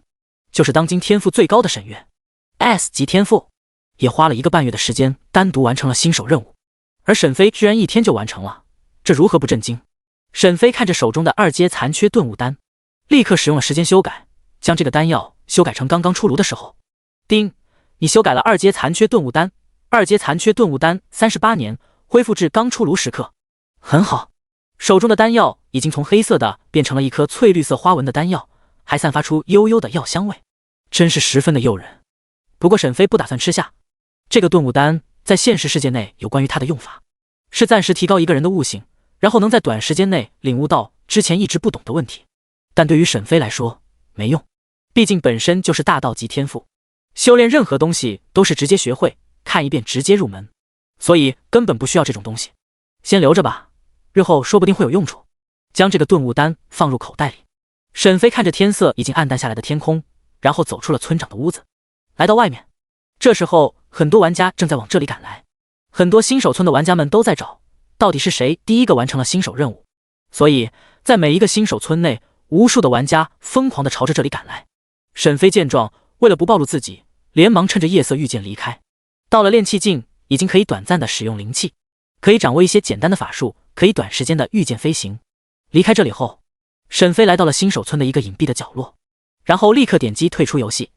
就是当今天赋最高的沈月 S 级天赋，也花了1个半月的时间单独完成了新手任务，而沈飞居然1天就完成了，这如何不震惊？沈飞看着手中的2阶残缺顿悟丹，立刻使用了时间修改，将这个丹药修改成刚刚出炉的时候。丁，你修改了2阶残缺顿悟丹，2阶残缺顿悟丹38年，恢复至刚出炉时刻。很好，手中的丹药已经从黑色的变成了一颗翠绿色花纹的丹药，还散发出悠悠的药香味，真是十分的诱人。不过沈飞不打算吃下这个顿悟丹，在现实世界内有关于它的用法，是暂时提高一个人的悟性，然后能在短时间内领悟到之前一直不懂的问题。但对于沈飞来说没用，毕竟本身就是大道级天赋，修炼任何东西都是直接学会，看一遍直接入门，所以根本不需要这种东西。先留着吧，日后说不定会有用处。将这个顿悟丹放入口袋里，沈飞看着天色已经暗淡下来的天空，然后走出了村长的屋子，来到外面。这时候很多玩家正在往这里赶来，很多新手村的玩家们都在找到底是谁第一个完成了新手任务，所以在每一个新手村内，无数的玩家疯狂地朝着这里赶来。沈飞见状，为了不暴露自己，连忙趁着夜色御剑离开。到了炼气境，已经可以短暂的使用灵气，可以掌握一些简单的法术，可以短时间的御剑飞行。离开这里后，沈飞来到了新手村的一个隐蔽的角落，然后立刻点击退出游戏。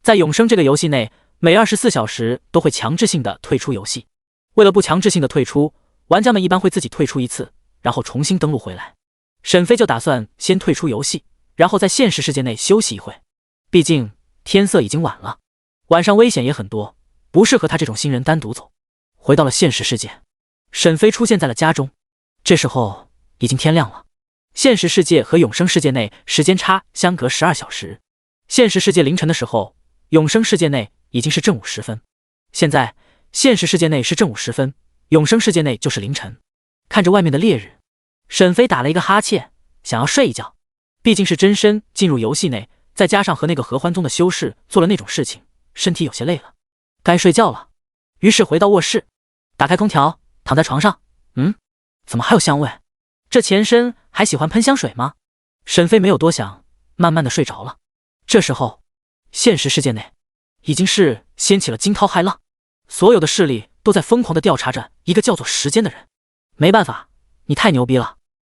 在永生这个游戏内，每24小时都会强制性的退出游戏。为了不强制性的退出，玩家们一般会自己退出一次，然后重新登录回来。沈飞就打算先退出游戏，然后在现实世界内休息一会。毕竟天色已经晚了，晚上危险也很多，不适合他这种新人单独走。回到了现实世界，沈飞出现在了家中。这时候已经天亮了。现实世界和永生世界内时间差相隔12小时。现实世界凌晨的时候，永生世界内已经是正午时分。现在现实世界内是正午时分，永生世界内就是凌晨。看着外面的烈日，沈飞打了一个哈欠，想要睡一觉。毕竟是真身进入游戏内，再加上和那个合欢宗的修士做了那种事情，身体有些累了，该睡觉了。于是回到卧室，打开空调，躺在床上。怎么还有香味？这前身还喜欢喷香水吗？沈飞没有多想，慢慢的睡着了。这时候，现实世界内已经是掀起了惊涛骇浪，所有的势力都在疯狂的调查着一个叫做时间的人。没办法，你太牛逼了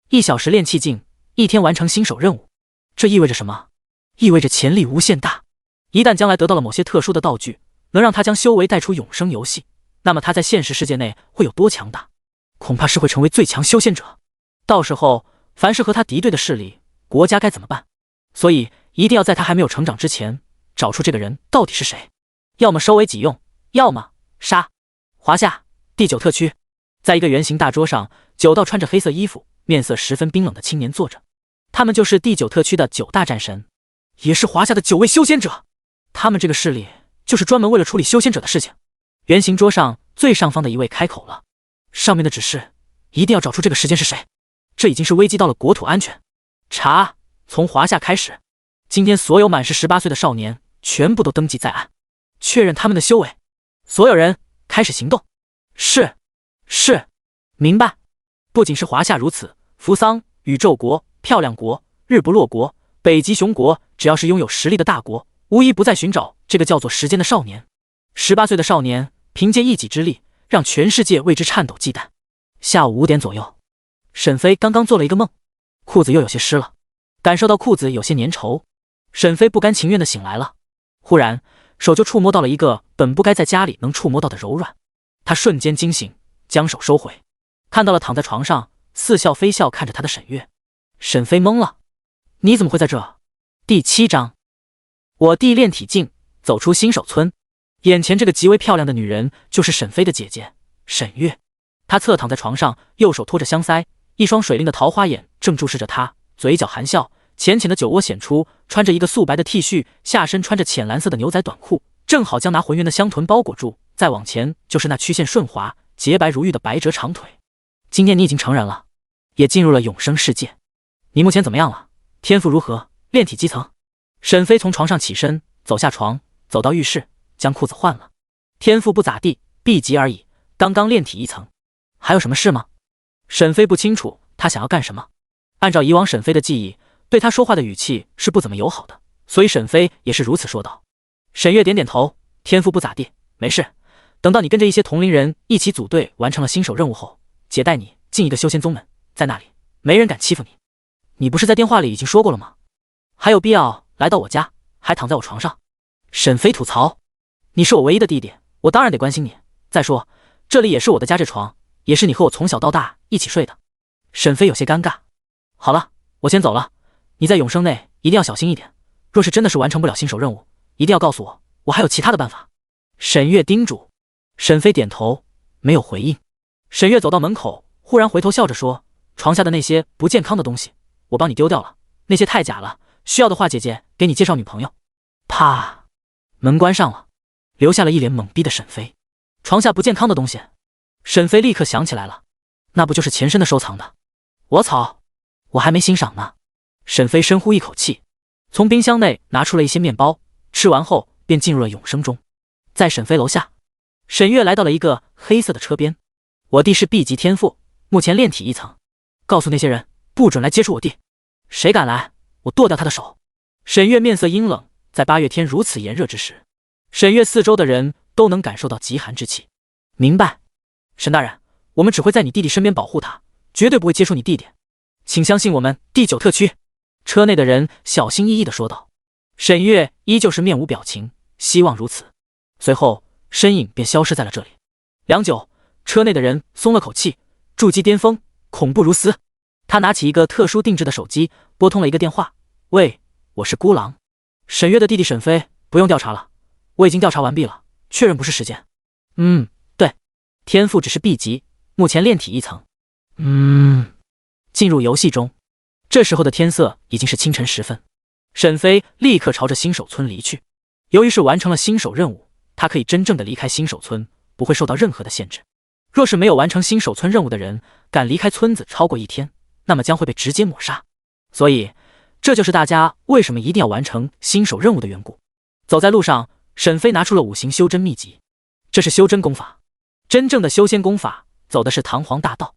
！1小时炼气境，1天完成新手任务。这意味着什么？意味着潜力无限大。一旦将来得到了某些特殊的道具，能让他将修为带出永生游戏，那么他在现实世界内会有多强大？恐怕是会成为最强修仙者。到时候，凡是和他敌对的势力，国家该怎么办？所以一定要在他还没有成长之前，找出这个人到底是谁，要么收为己用，要么杀。华夏第9特区，在一个圆形大桌上，9道穿着黑色衣服、面色十分冰冷的青年坐着。他们就是第9特区的9大战神，也是华夏的9位修仙者。他们这个势力就是专门为了处理修仙者的事情。圆形桌上最上方的一位开口了，上面的指示一定要找出这个时间是谁，这已经是危及到了国土安全。查，从华夏开始，今天所有满是18岁的少年全部都登记在案，确认他们的修为。所有人开始行动。是，明白。不仅是华夏如此，扶桑、宇宙国、漂亮国、日不落国、北极熊国，只要是拥有实力的大国，无一不在寻找这个叫做时间的少年。18岁的少年凭借一己之力，让全世界为之颤抖忌惮。下午5点左右，沈飞刚刚做了一个梦，裤子又有些湿了，感受到裤子有些粘稠，沈飞不甘情愿地醒来了。忽然手就触摸到了一个本不该在家里能触摸到的柔软，他瞬间惊醒，将手收回，看到了躺在床上似笑非笑看着他的沈月。沈飞懵了，你怎么会在这？第7章，我弟炼体境走出新手村。眼前这个极为漂亮的女人就是沈飞的姐姐沈月。她侧躺在床上，右手托着香腮，一双水灵的桃花眼正注视着他，嘴角含笑，浅浅的酒窝显出，穿着一个素白的 T 恤，下身穿着浅蓝色的牛仔短裤，正好将那浑圆的香臀包裹住。再往前就是那曲线顺滑、洁白如玉的百褶长腿。今天你已经成人了，也进入了永生世界，你目前怎么样了？天赋如何？炼体基层？沈飞从床上起身，走下床，走到浴室，将裤子换了。天赋不咋地，B 级而已，刚刚炼体1层。还有什么事吗？沈飞不清楚他想要干什么。按照以往沈飞的记忆，对他说话的语气是不怎么友好的，所以沈飞也是如此说道。沈月点点头，天赋不咋地，没事，等到你跟着一些同龄人一起组队完成了新手任务后，姐带你进一个修仙宗门，在那里没人敢欺负你。你不是在电话里已经说过了吗？还有必要来到我家，还躺在我床上？沈飞吐槽，你是我唯一的弟弟，我当然得关心你。再说这里也是我的家，这床也是你和我从小到大一起睡的。沈飞有些尴尬。好了，我先走了，你在永生内一定要小心一点，若是真的是完成不了新手任务，一定要告诉我，我还有其他的办法。沈月叮嘱。沈飞点头，没有回应。沈月走到门口，忽然回头笑着说，床下的那些不健康的东西我帮你丢掉了，那些太假了，需要的话姐姐给你介绍女朋友。啪，门关上了，留下了一脸懵逼的沈飞。床下不健康的东西，沈飞立刻想起来了，那不就是前身的收藏的？我操，我还没欣赏呢。沈飞深呼一口气，从冰箱内拿出了一些面包，吃完后便进入了永生中。在沈飞楼下，沈月来到了一个黑色的车边。我弟是 B 级天赋，目前炼体1层，告诉那些人不准来接触我弟，谁敢来我剁掉他的手。沈月面色阴冷，在8月天如此炎热之时，沈月四周的人都能感受到极寒之气。明白，沈大人，我们只会在你弟弟身边保护他，绝对不会接触你弟弟，请相信我们第9特区。车内的人小心翼翼地说道。沈月依旧是面无表情，希望如此。随后身影便消失在了这里。良久，车内的人松了口气，筑基巅峰，恐怖如斯。他拿起一个特殊定制的手机，拨通了一个电话。喂，我是孤狼，沈月的弟弟沈飞，不用调查了，我已经调查完毕了，确认不是时间。对，天赋只是 B 级，目前炼体1层。进入游戏中。这时候的天色已经是清晨时分，沈飞立刻朝着新手村离去。由于是完成了新手任务，他可以真正的离开新手村，不会受到任何的限制。若是没有完成新手村任务的人敢离开村子超过1天，那么将会被直接抹杀。所以这就是大家为什么一定要完成新手任务的缘故。走在路上，沈飞拿出了五行修真秘籍，这是修真功法。真正的修仙功法走的是堂皇大道，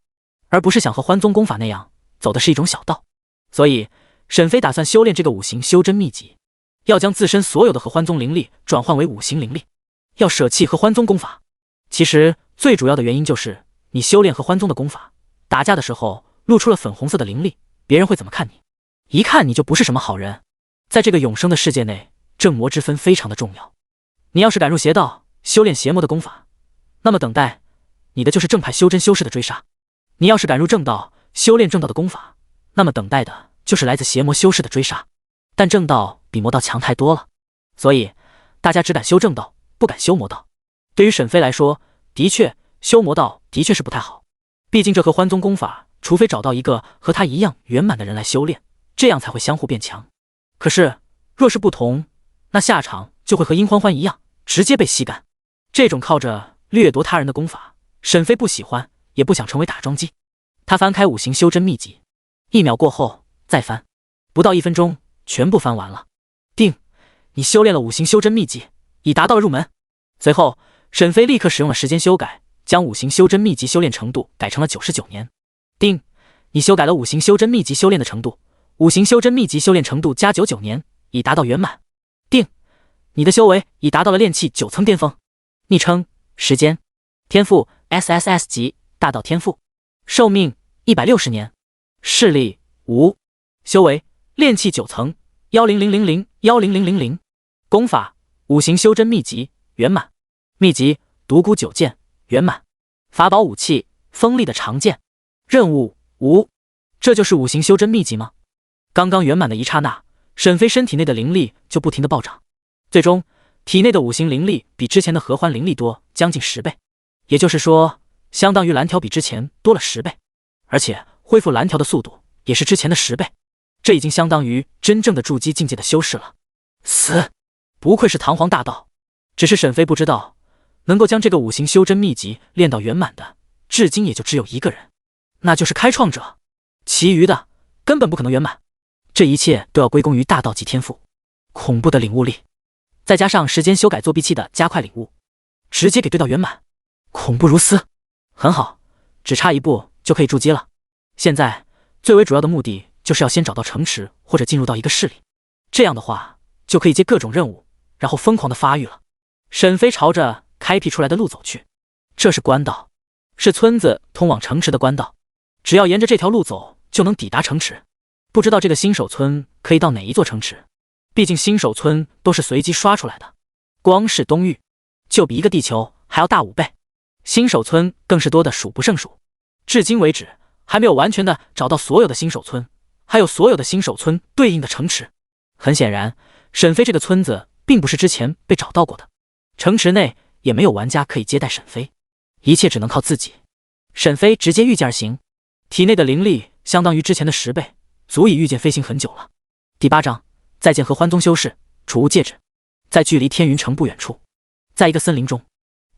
而不是想和欢宗功法那样走的是一种小道。所以沈飞打算修炼这个五行修真秘籍，要将自身所有的合欢宗灵力转换为五行灵力，要舍弃合欢宗功法。其实最主要的原因就是你修炼合欢宗的功法，打架的时候露出了粉红色的灵力，别人会怎么看你？一看你就不是什么好人。在这个永生的世界内，正魔之分非常的重要。你要是赶入邪道，修炼邪魔的功法，那么等待你的就是正派修真修士的追杀；你要是赶入正道，修炼正道的功法，那么等待的就是来自邪魔修士的追杀。但正道比魔道强太多了，所以大家只敢修正道，不敢修魔道。对于沈飞来说，的确修魔道的确是不太好，毕竟这合欢宗功法，除非找到一个和他一样圆满的人来修炼，这样才会相互变强。可是若是不同，那下场就会和殷欢欢一样，直接被吸干。这种靠着掠夺他人的功法，沈飞不喜欢，也不想成为打桩机。他翻开五行修真秘籍，1秒过后再翻，不到1分钟全部翻完了。定，你修炼了五行修真秘籍，已达到了入门。随后沈飞立刻使用了时间修改，将五行修真秘籍修炼程度改成了99年。定，你修改了五行修真秘籍修炼的程度，五行修真秘籍修炼程度加99年，已达到圆满。定，你的修为已达到了炼气9层巅峰。昵称时间，天赋 SSS 级大道天赋，寿命160年，视力无，修为炼气9层10000，功法五行修真秘籍圆满，秘籍独孤九剑圆满，法宝武器锋利的长剑，任务无。这就是五行修真秘籍吗？刚刚圆满的一刹那，沈飞身体内的灵力就不停的暴涨，最终体内的五行灵力比之前的合欢灵力多将近10倍，也就是说相当于蓝条比之前多了10倍，而且恢复蓝条的速度也是之前的10倍，这已经相当于真正的筑基境界的修士了。死，不愧是堂皇大道。只是沈飞不知道，能够将这个五行修真秘籍练到圆满的，至今也就只有一个人，那就是开创者，其余的根本不可能圆满。这一切都要归功于大道级天赋，恐怖的领悟力，再加上时间修改作弊器的加快领悟，直接给对到圆满，恐怖如斯。很好，只差一步就可以筑基了。现在最为主要的目的就是要先找到城池或者进入到一个市里，这样的话就可以接各种任务，然后疯狂的发育了。沈飞朝着开辟出来的路走去，这是官道，是村子通往城池的官道，只要沿着这条路走就能抵达城池。不知道这个新手村可以到哪一座城池，毕竟新手村都是随机刷出来的，光是东域就比一个地球还要大5倍，新手村更是多的数不胜数。至今为止还没有完全的找到所有的新手村，还有所有的新手村对应的城池。很显然，沈飞这个村子并不是之前被找到过的，城池内也没有玩家可以接待沈飞，一切只能靠自己。沈飞直接御剑而行，体内的灵力相当于之前的10倍，足以御剑飞行很久了。第8章，再见合欢宗修士，储物戒指。在距离天云城不远处，在一个森林中，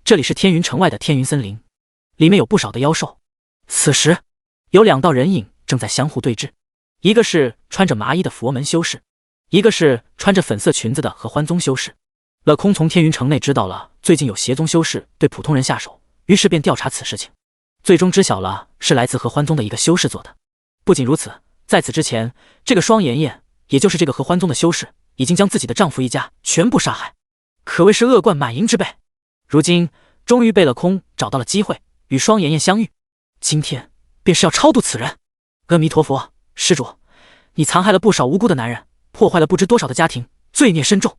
这里是天云城外的天云森林，里面有不少的妖兽。此时有2道人影正在相互对峙，一个是穿着麻衣的佛门修士，一个是穿着粉色裙子的合欢宗修士。乐空从天云城内知道了最近有邪宗修士对普通人下手，于是便调查此事情，最终知晓了是来自合欢宗的一个修士做的。不仅如此，在此之前，这个双妍妍，也就是这个合欢宗的修士，已经将自己的丈夫一家全部杀害，可谓是恶贯满盈之辈。如今终于被乐空找到了机会与双妍妍相遇，今天便是要超度此人。阿弥陀佛，施主，你残害了不少无辜的男人，破坏了不知多少的家庭，罪孽深重。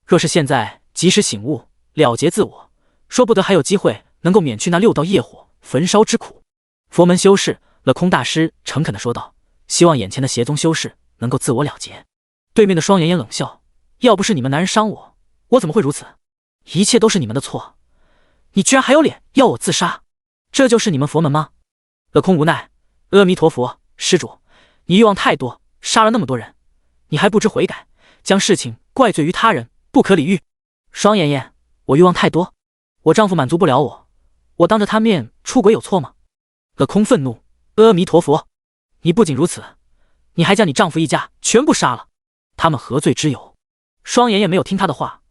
若是现在及时醒悟，了结自我，说不得还有机会能够免去那6道业火焚烧之苦。佛门修士乐空大师诚恳地说道，希望眼前的邪宗修士能够自我了结。对面的双妍妍冷笑，要不是你们男人伤我，我怎么会如此？一切都是你们的错，你居然还有脸要我自杀，这就是你们佛门吗？乐空无奈，阿弥陀佛，施主，你欲望太多，杀了那么多人，你还不知悔改，将事情怪罪于他人，不可理喻。双妍妍，我欲望太多，我丈夫满足不了我当着他面出轨有错吗？乐空愤怒，阿弥陀佛，你不仅如此，你还将你丈夫一家全部杀了，他们何罪之有？”双妍妍没有听他的话，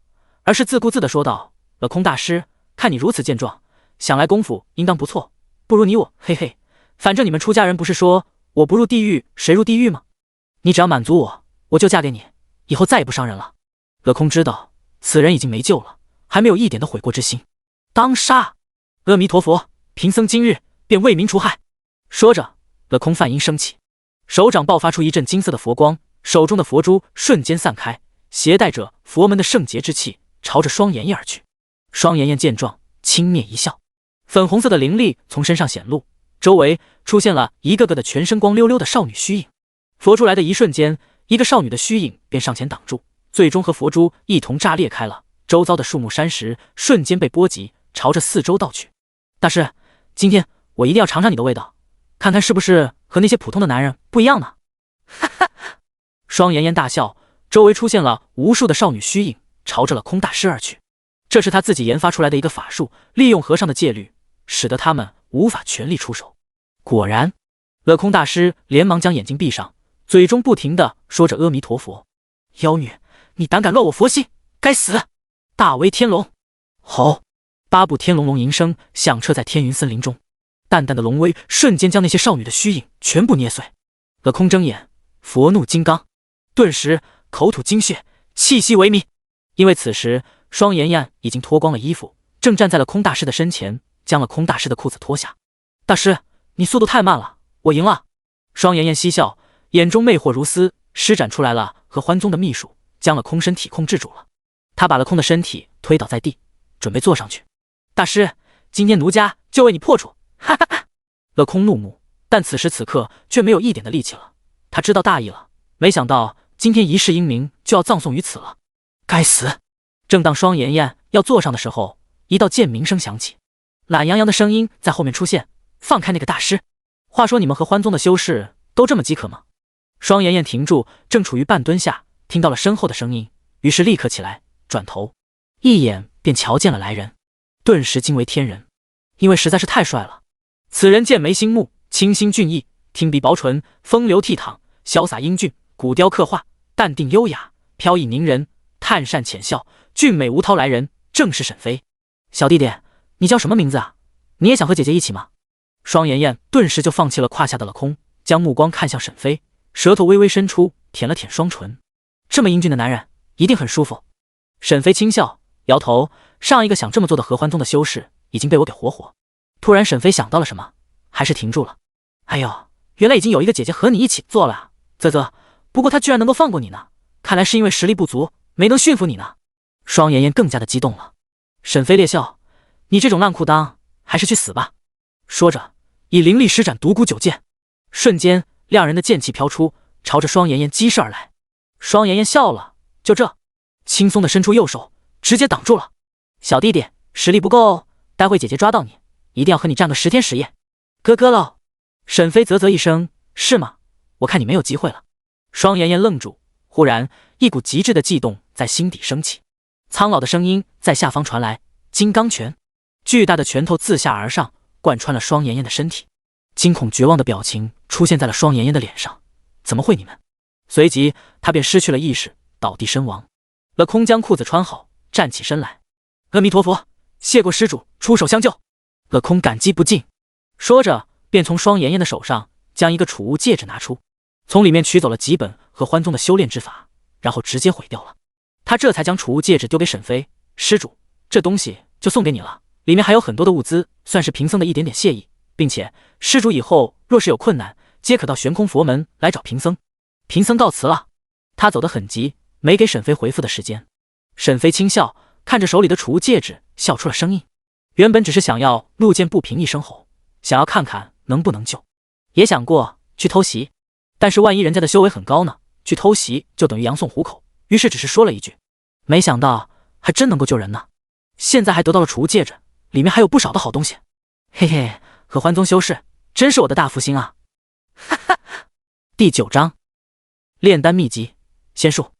而是自顾自地说道：“了空大师，看你如此健壮，想来功夫应当不错，不如你我，嘿嘿，反正你们出家人不是说我不入地狱谁入地狱吗？你只要满足我，我就嫁给你，以后再也不伤人了。”了空知道此人已经没救了，还没有一点的悔过之心，当杀！阿弥陀佛，贫僧今日便为民除害。说着，了空梵音升起，手掌爆发出一阵金色的佛光，手中的佛珠瞬间散开，携带着佛门的圣洁之气，朝着双妍妍而去。双妍妍见状，轻蔑一笑，粉红色的灵力从身上显露，周围出现了一个个的全身光溜溜的少女虚影。佛出来的一瞬间，一个少女的虚影便上前挡住，最终和佛珠一同炸裂开了，周遭的树木山石瞬间被波及，朝着四周倒去。大师，今天我一定要尝尝你的味道，看看是不是和那些普通的男人不一样呢？哈哈！双妍妍大笑，周围出现了无数的少女虚影，朝着了空大师而去。这是他自己研发出来的一个法术，利用和尚的戒律，使得他们无法全力出手。果然，了空大师连忙将眼睛闭上，嘴中不停地说着阿弥陀佛。妖女，你胆敢乱我佛心，该死！大威天龙！吼！8部天龙龙吟声响彻在天云森林中，淡淡的龙威瞬间将那些少女的虚影全部捏碎。了空睁眼，佛怒金刚，顿时口吐精血，气息萎靡。因为此时双妍妍已经脱光了衣服，正站在了空大师的身前，将了空大师的裤子脱下。大师，你速度太慢了，我赢了。双妍妍嬉笑，眼中魅惑如丝，施展出来了和欢宗的秘术，将了空身体控制住了。他把了空的身体推倒在地，准备坐上去。大师，今天奴家就为你破处！哈哈哈！了空怒目，但此时此刻却没有一点的力气了。他知道大意了，没想到今天一世英名就要葬送于此了。该死！正当双妍妍要坐上的时候，一道剑鸣声响起，懒洋洋的声音在后面出现：“放开那个大师！话说你们和欢宗的修士都这么饥渴吗？”双妍妍停住，正处于半蹲下，听到了身后的声音，于是立刻起来，转头一眼便瞧见了来人，顿时惊为天人，因为实在是太帅了。此人剑眉星目，清新俊逸，挺鼻薄唇，风流倜傥，潇洒英俊，古雕刻画，淡定优雅，飘逸凝人，探善浅笑，俊美无涛来人，正是沈飞。小弟弟，你叫什么名字啊？你也想和姐姐一起吗？双妍妍顿时就放弃了胯下的了空，将目光看向沈飞，舌头微微伸出，舔了舔双唇。这么英俊的男人，一定很舒服。沈飞轻笑，摇头，上一个想这么做的合欢宗的修士已经被我给活。突然沈飞想到了什么，还是停住了。哎呦，原来已经有一个姐姐和你一起做了啊！啧，不过她居然能够放过你呢，看来是因为实力不足，没能驯服你呢。双妍妍更加的激动了。沈飞烈笑，你这种烂裤裆，还是去死吧。说着，以灵力施展独孤九剑，瞬间亮人的剑气飘出，朝着双妍妍击射而来。双妍妍笑了，就这，轻松的伸出右手，直接挡住了。小弟弟，实力不够，待会姐姐抓到你，一定要和你战个10天10夜。哥哥喽！沈飞啧一声，是吗？我看你没有机会了。双妍妍愣住，忽然一股极致的悸动在心底升起，苍老的声音在下方传来：金刚拳！巨大的拳头自下而上，贯穿了双妍妍的身体。惊恐绝望的表情出现在了双妍妍的脸上。怎么会你们？随即他便失去了意识，倒地身亡。了空将裤子穿好，站起身来：阿弥陀佛，谢过施主出手相救。了空感激不尽，说着便从双妍妍的手上将一个储物戒指拿出，从里面取走了几本和欢宗的修炼之法，然后直接毁掉了。他这才将储物戒指丢给沈飞：施主，这东西就送给你了，里面还有很多的物资，算是贫僧的一点点谢意，并且施主以后若是有困难，皆可到悬空佛门来找贫僧。贫僧告辞了。他走得很急，没给沈飞回复的时间。沈飞轻笑，看着手里的储物戒指，笑出了声音。原本只是想要路见不平一声吼，想要看看能不能救，也想过去偷袭，但是万一人家的修为很高呢，去偷袭就等于杨送虎口，于是只是说了一句，没想到还真能够救人呢。现在还得到了储物戒指，里面还有不少的好东西。嘿嘿，合欢宗修士真是我的大福星啊！哈哈。第9章炼丹秘籍仙术。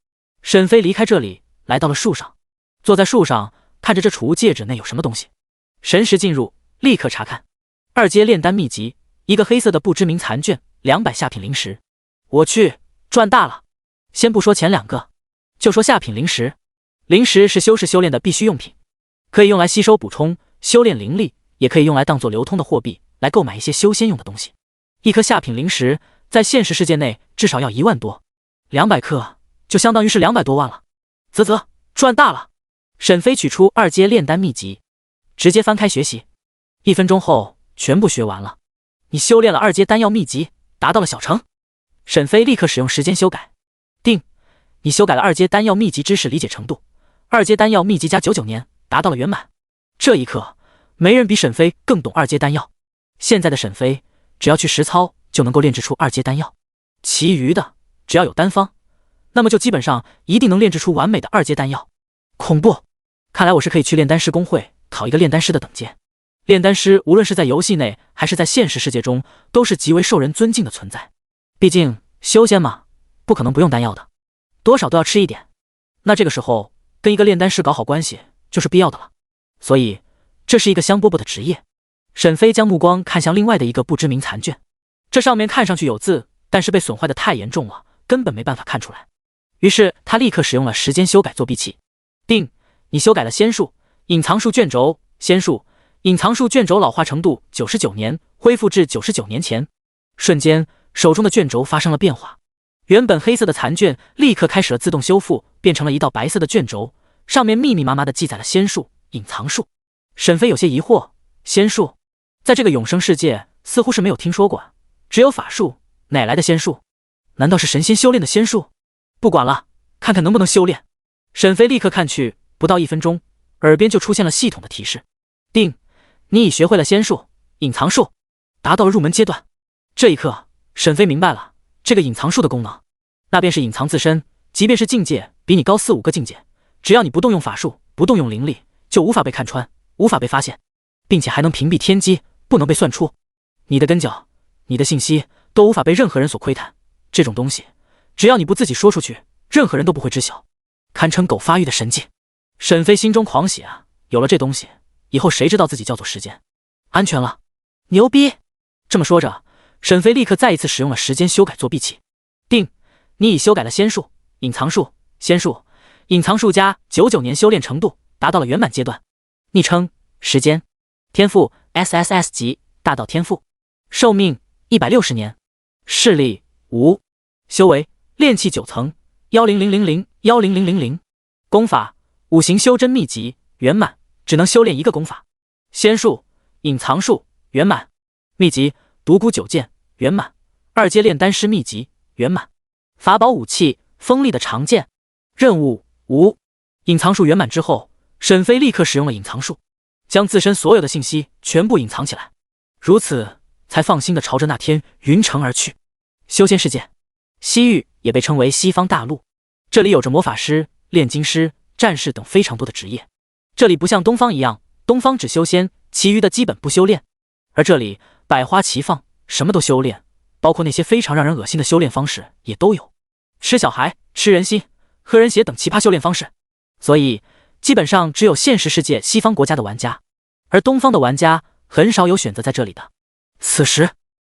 沈飞离开这里，来到了树上，坐在树上看着这储物戒指内有什么东西，神识进入，立刻查看。2阶炼丹秘籍，一个黑色的不知名残卷，200下品灵石。我去，赚大了！先不说前2个，就说下品灵石。灵石是修士修炼的必须用品，可以用来吸收补充修炼灵力，也可以用来当做流通的货币来购买一些修仙用的东西。一颗下品灵石在现实世界内至少要1万多，200克就相当于是200多万了。啧，赚大了！沈飞取出2阶炼丹秘籍，直接翻开学习，1分钟后全部学完了。你修炼了2阶丹药秘籍，达到了小成。沈飞立刻使用时间修改，定，你修改了2阶丹药秘籍知识理解程度，2阶丹药秘籍加99年，达到了圆满。这一刻，没人比沈飞更懂2阶丹药。现在的沈飞只要去实操就能够炼制出2阶丹药，其余的只要有丹方，那么就基本上一定能炼制出完美的2阶丹药。恐怖！看来我是可以去炼丹师公会考一个炼丹师的等阶。炼丹师无论是在游戏内还是在现实世界中，都是极为受人尊敬的存在。毕竟修仙嘛，不可能不用丹药的，多少都要吃一点。那这个时候跟一个炼丹师搞好关系就是必要的了。所以这是一个香饽饽的职业。沈飞将目光看向另外的一个不知名残卷，这上面看上去有字，但是被损坏的太严重了，根本没办法看出来。于是他立刻使用了时间修改作弊器。定，你修改了仙术、隐藏术卷轴，仙术、隐藏术卷轴老化程度99年，恢复至99年前。瞬间，手中的卷轴发生了变化，原本黑色的残卷立刻开始了自动修复，变成了一道白色的卷轴，上面密密麻麻地记载了仙术、隐藏术。沈飞有些疑惑，仙术在这个永生世界似乎是没有听说过，只有法术，哪来的仙术？难道是神仙修炼的仙术？不管了，看看能不能修炼。沈飞立刻看去，不到1分钟，耳边就出现了系统的提示：定，你已学会了仙术、隐藏术，达到了入门阶段。这一刻，沈飞明白了这个隐藏术的功能，那便是隐藏自身，即便是境界比你高4、5个境界，只要你不动用法术，不动用灵力，就无法被看穿，无法被发现，并且还能屏蔽天机，不能被算出。你的根脚、你的信息都无法被任何人所窥探，这种东西，只要你不自己说出去，任何人都不会知晓，堪称狗发育的神技。沈飞心中狂喜啊，有了这东西，以后谁知道自己叫做时间？安全了，牛逼！这么说着，沈飞立刻再一次使用了时间修改作弊器。定，你已修改了仙术、隐藏术、仙术、隐藏术加99年修炼程度，达到了圆满阶段。昵称：时间，天赋 SSS 级大道天赋，寿命160年，视力无，修为炼气9层，10000，10000，功法五行修真秘籍圆满，只能修炼1个功法。仙术、隐藏术圆满，秘籍独孤9剑圆满，2阶炼丹师秘籍圆满，法宝武器锋利的长剑。任务无。隐藏术圆满之后，沈飞立刻使用了隐藏术，将自身所有的信息全部隐藏起来，如此才放心地朝着那天云城而去。修仙世界，西域也被称为西方大陆，这里有着魔法师、炼金师、战士等非常多的职业。这里不像东方一样，东方只修仙，其余的基本不修炼，而这里百花齐放，什么都修炼，包括那些非常让人恶心的修炼方式也都有，吃小孩、吃人心、喝人血等奇葩修炼方式。所以基本上只有现实世界西方国家的玩家，而东方的玩家很少有选择在这里的。此时，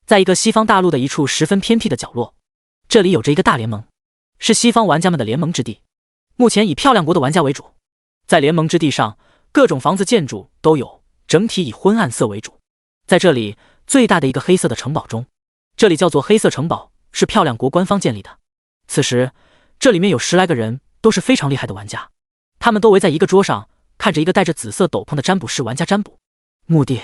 在一个西方大陆的一处十分偏僻的角落，这里有着一个大联盟，是西方玩家们的联盟之地，目前以漂亮国的玩家为主。在联盟之地上，各种房子建筑都有，整体以昏暗色为主。在这里最大的一个黑色的城堡中，这里叫做黑色城堡，是漂亮国官方建立的。此时这里面有10来个人，都是非常厉害的玩家，他们都围在一个桌上，看着一个戴着紫色斗篷的占卜师玩家占卜，目的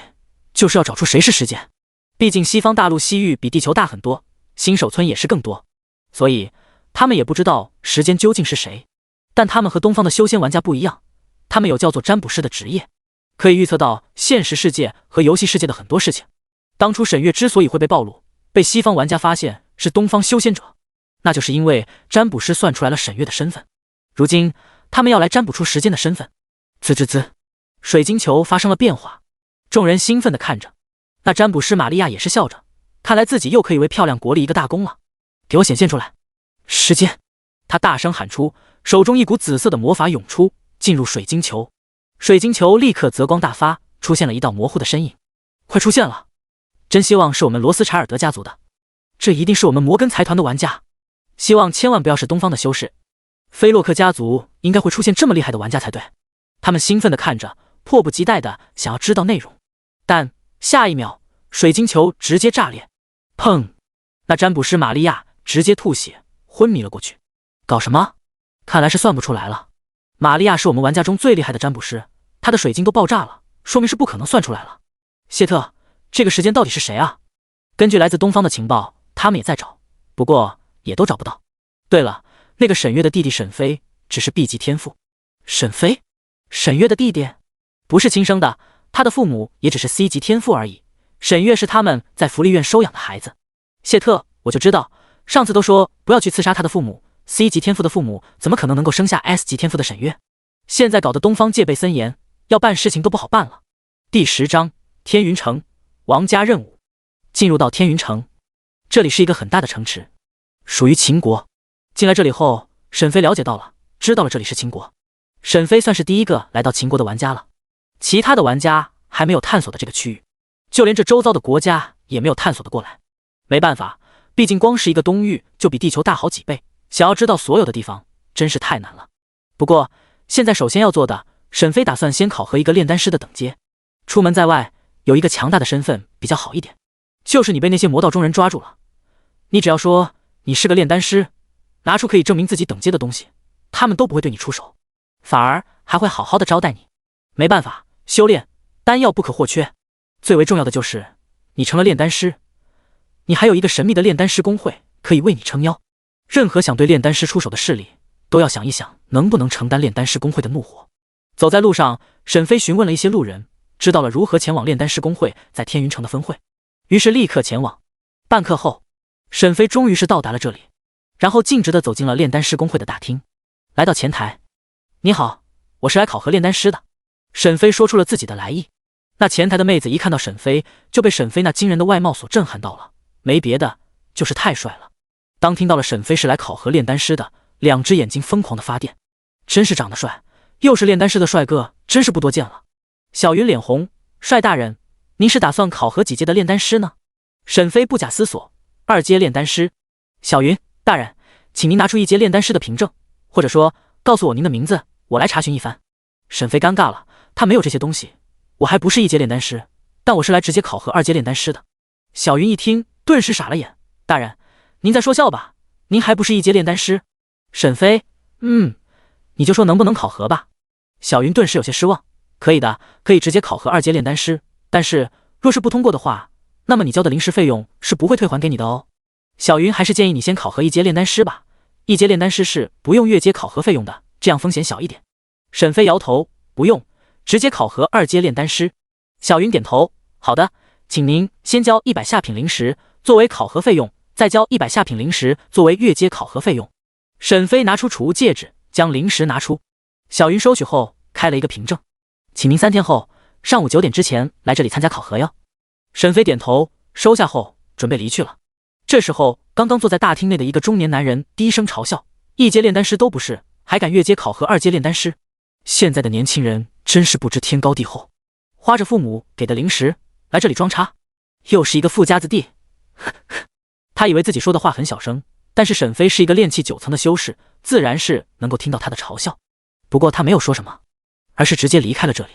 就是要找出谁是时间。毕竟西方大陆西域比地球大很多，新手村也是更多，所以他们也不知道时间究竟是谁。但他们和东方的修仙玩家不一样，他们有叫做占卜师的职业，可以预测到现实世界和游戏世界的很多事情。当初沈月之所以会被暴露，被西方玩家发现是东方修仙者，那就是因为占卜师算出来了沈月的身份。如今他们要来占卜出时间的身份。滋滋滋，水晶球发生了变化，众人兴奋地看着。那占卜师玛利亚也是笑着，看来自己又可以为漂亮国立一个大功了。给我显现出来时间！他大声喊出，手中一股紫色的魔法涌出，进入水晶球。水晶球立刻泽光大发，出现了一道模糊的身影。快出现了！真希望是我们罗斯柴尔德家族的。这一定是我们摩根财团的玩家，希望千万不要是东方的修士。菲洛克家族应该会出现这么厉害的玩家才对。他们兴奋地看着，迫不及待地想要知道内容。但下一秒，水晶球直接炸裂，砰！那占卜师玛利亚直接吐血，昏迷了过去。搞什么？看来是算不出来了。玛利亚是我们玩家中最厉害的占卜师，她的水晶都爆炸了，说明是不可能算出来了。谢特，这个时间到底是谁啊？根据来自东方的情报，他们也在找，不过也都找不到。对了，那个沈月的弟弟沈飞只是 B 级天赋。沈飞？沈月的弟弟？不是亲生的，他的父母也只是 C 级天赋而已。沈月是他们在福利院收养的孩子。谢特，我就知道，上次都说不要去刺杀他的父母， C 级天赋的父母怎么可能能够生下 S 级天赋的沈月？现在搞得东方戒备森严，要办事情都不好办了。第10章天云城王家任务。进入到天云城，这里是一个很大的城池，属于秦国。进来这里后，沈飞了解到了，知道了这里是秦国。沈飞算是第一个来到秦国的玩家了，其他的玩家还没有探索的这个区域，就连这周遭的国家也没有探索的过来。没办法，毕竟光是一个东域就比地球大好几倍，想要知道所有的地方真是太难了。不过现在首先要做的，沈飞打算先考核一个炼丹师的等阶。出门在外，有一个强大的身份比较好一点，就是你被那些魔道中人抓住了，你只要说你是个炼丹师，拿出可以证明自己等阶的东西，他们都不会对你出手，反而还会好好的招待你。没办法，修炼丹药不可或缺，最为重要的就是你成了炼丹师，你还有一个神秘的炼丹师公会可以为你撑腰。任何想对炼丹师出手的势力，都要想一想能不能承担炼丹师公会的怒火。走在路上，沈飞询问了一些路人，知道了如何前往炼丹师公会在天云城的分会，于是立刻前往。半刻后，沈飞终于是到达了这里，然后径直地走进了炼丹师公会的大厅，来到前台。你好，我是来考核炼丹师的。沈飞说出了自己的来意。那前台的妹子一看到沈飞，就被沈飞那惊人的外貌所震撼到了，没别的，就是太帅了。当听到了沈飞是来考核炼丹师的，两只眼睛疯狂的发电，真是长得帅，又是炼丹师的帅哥，真是不多见了。小云脸红，帅大人，您是打算考核几阶的炼丹师呢？沈飞不假思索，2阶炼丹师。小云大人，请您拿出1阶炼丹师的凭证，或者说告诉我您的名字，我来查询一番。沈飞尴尬了，他没有这些东西，我还不是1阶炼丹师，但我是来直接考核2阶炼丹师的。小云一听，顿时傻了眼，大人，您在说笑吧？您还不是1阶炼丹师？沈飞，你就说能不能考核吧。小云顿时有些失望，可以的，可以直接考核2阶炼丹师，但是若是不通过的话，那么你交的临时费用是不会退还给你的哦。小云还是建议你先考核1阶炼丹师吧，1阶炼丹师是不用越阶考核费用的，这样风险小一点。沈飞摇头，不用，直接考核2阶炼丹师。小云点头，好的，请您先交100下品灵石作为考核费用，再交100下品灵石作为越阶考核费用。沈飞拿出储物戒指，将灵石拿出。小云收取后开了一个凭证，请您3天后上午9点之前来这里参加考核哟。沈飞点头，收下后准备离去了。这时候，刚刚坐在大厅内的一个中年男人低声嘲笑：1阶炼丹师都不是，还敢越阶考核2阶炼丹师？现在的年轻人真是不知天高地厚，花着父母给的零食来这里装叉，又是一个富家子弟。他以为自己说的话很小声，但是沈飞是一个炼气9层的修士，自然是能够听到他的嘲笑。不过他没有说什么，而是直接离开了这里。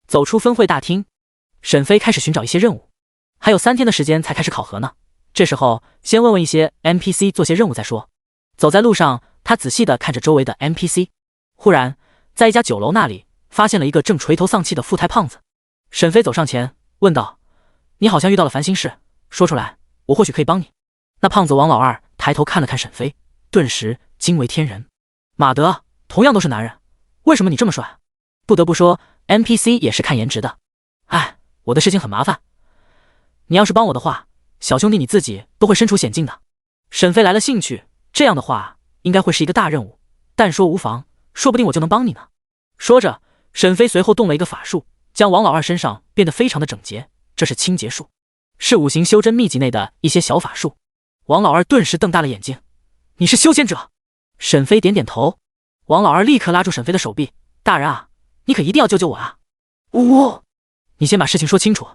走出分会大厅，沈飞开始寻找一些任务，还有3天的时间才开始考核呢。这时候先问问一些 NPC 做些任务再说。走在路上，他仔细地看着周围的 NPC， 忽然在一家酒楼那里发现了一个正垂头丧气的富态胖子。沈飞走上前问道：你好像遇到了烦心事，说出来，我或许可以帮你。那胖子王老二抬头看了看沈飞，顿时惊为天人。马德，同样都是男人，为什么你这么帅？不得不说 NPC 也是看颜值的。哎，我的事情很麻烦，你要是帮我的话，小兄弟你自己都会身处险境的。沈飞来了兴趣，这样的话应该会是一个大任务，但说无妨，说不定我就能帮你呢。说着，沈飞随后动了一个法术，将王老二身上变得非常的整洁，这是清洁术，是5行修真秘籍内的一些小法术。王老二顿时瞪大了眼睛，你是修仙者？沈飞点点头。王老二立刻拉住沈飞的手臂，大人啊，你可一定要救救我啊！你先把事情说清楚，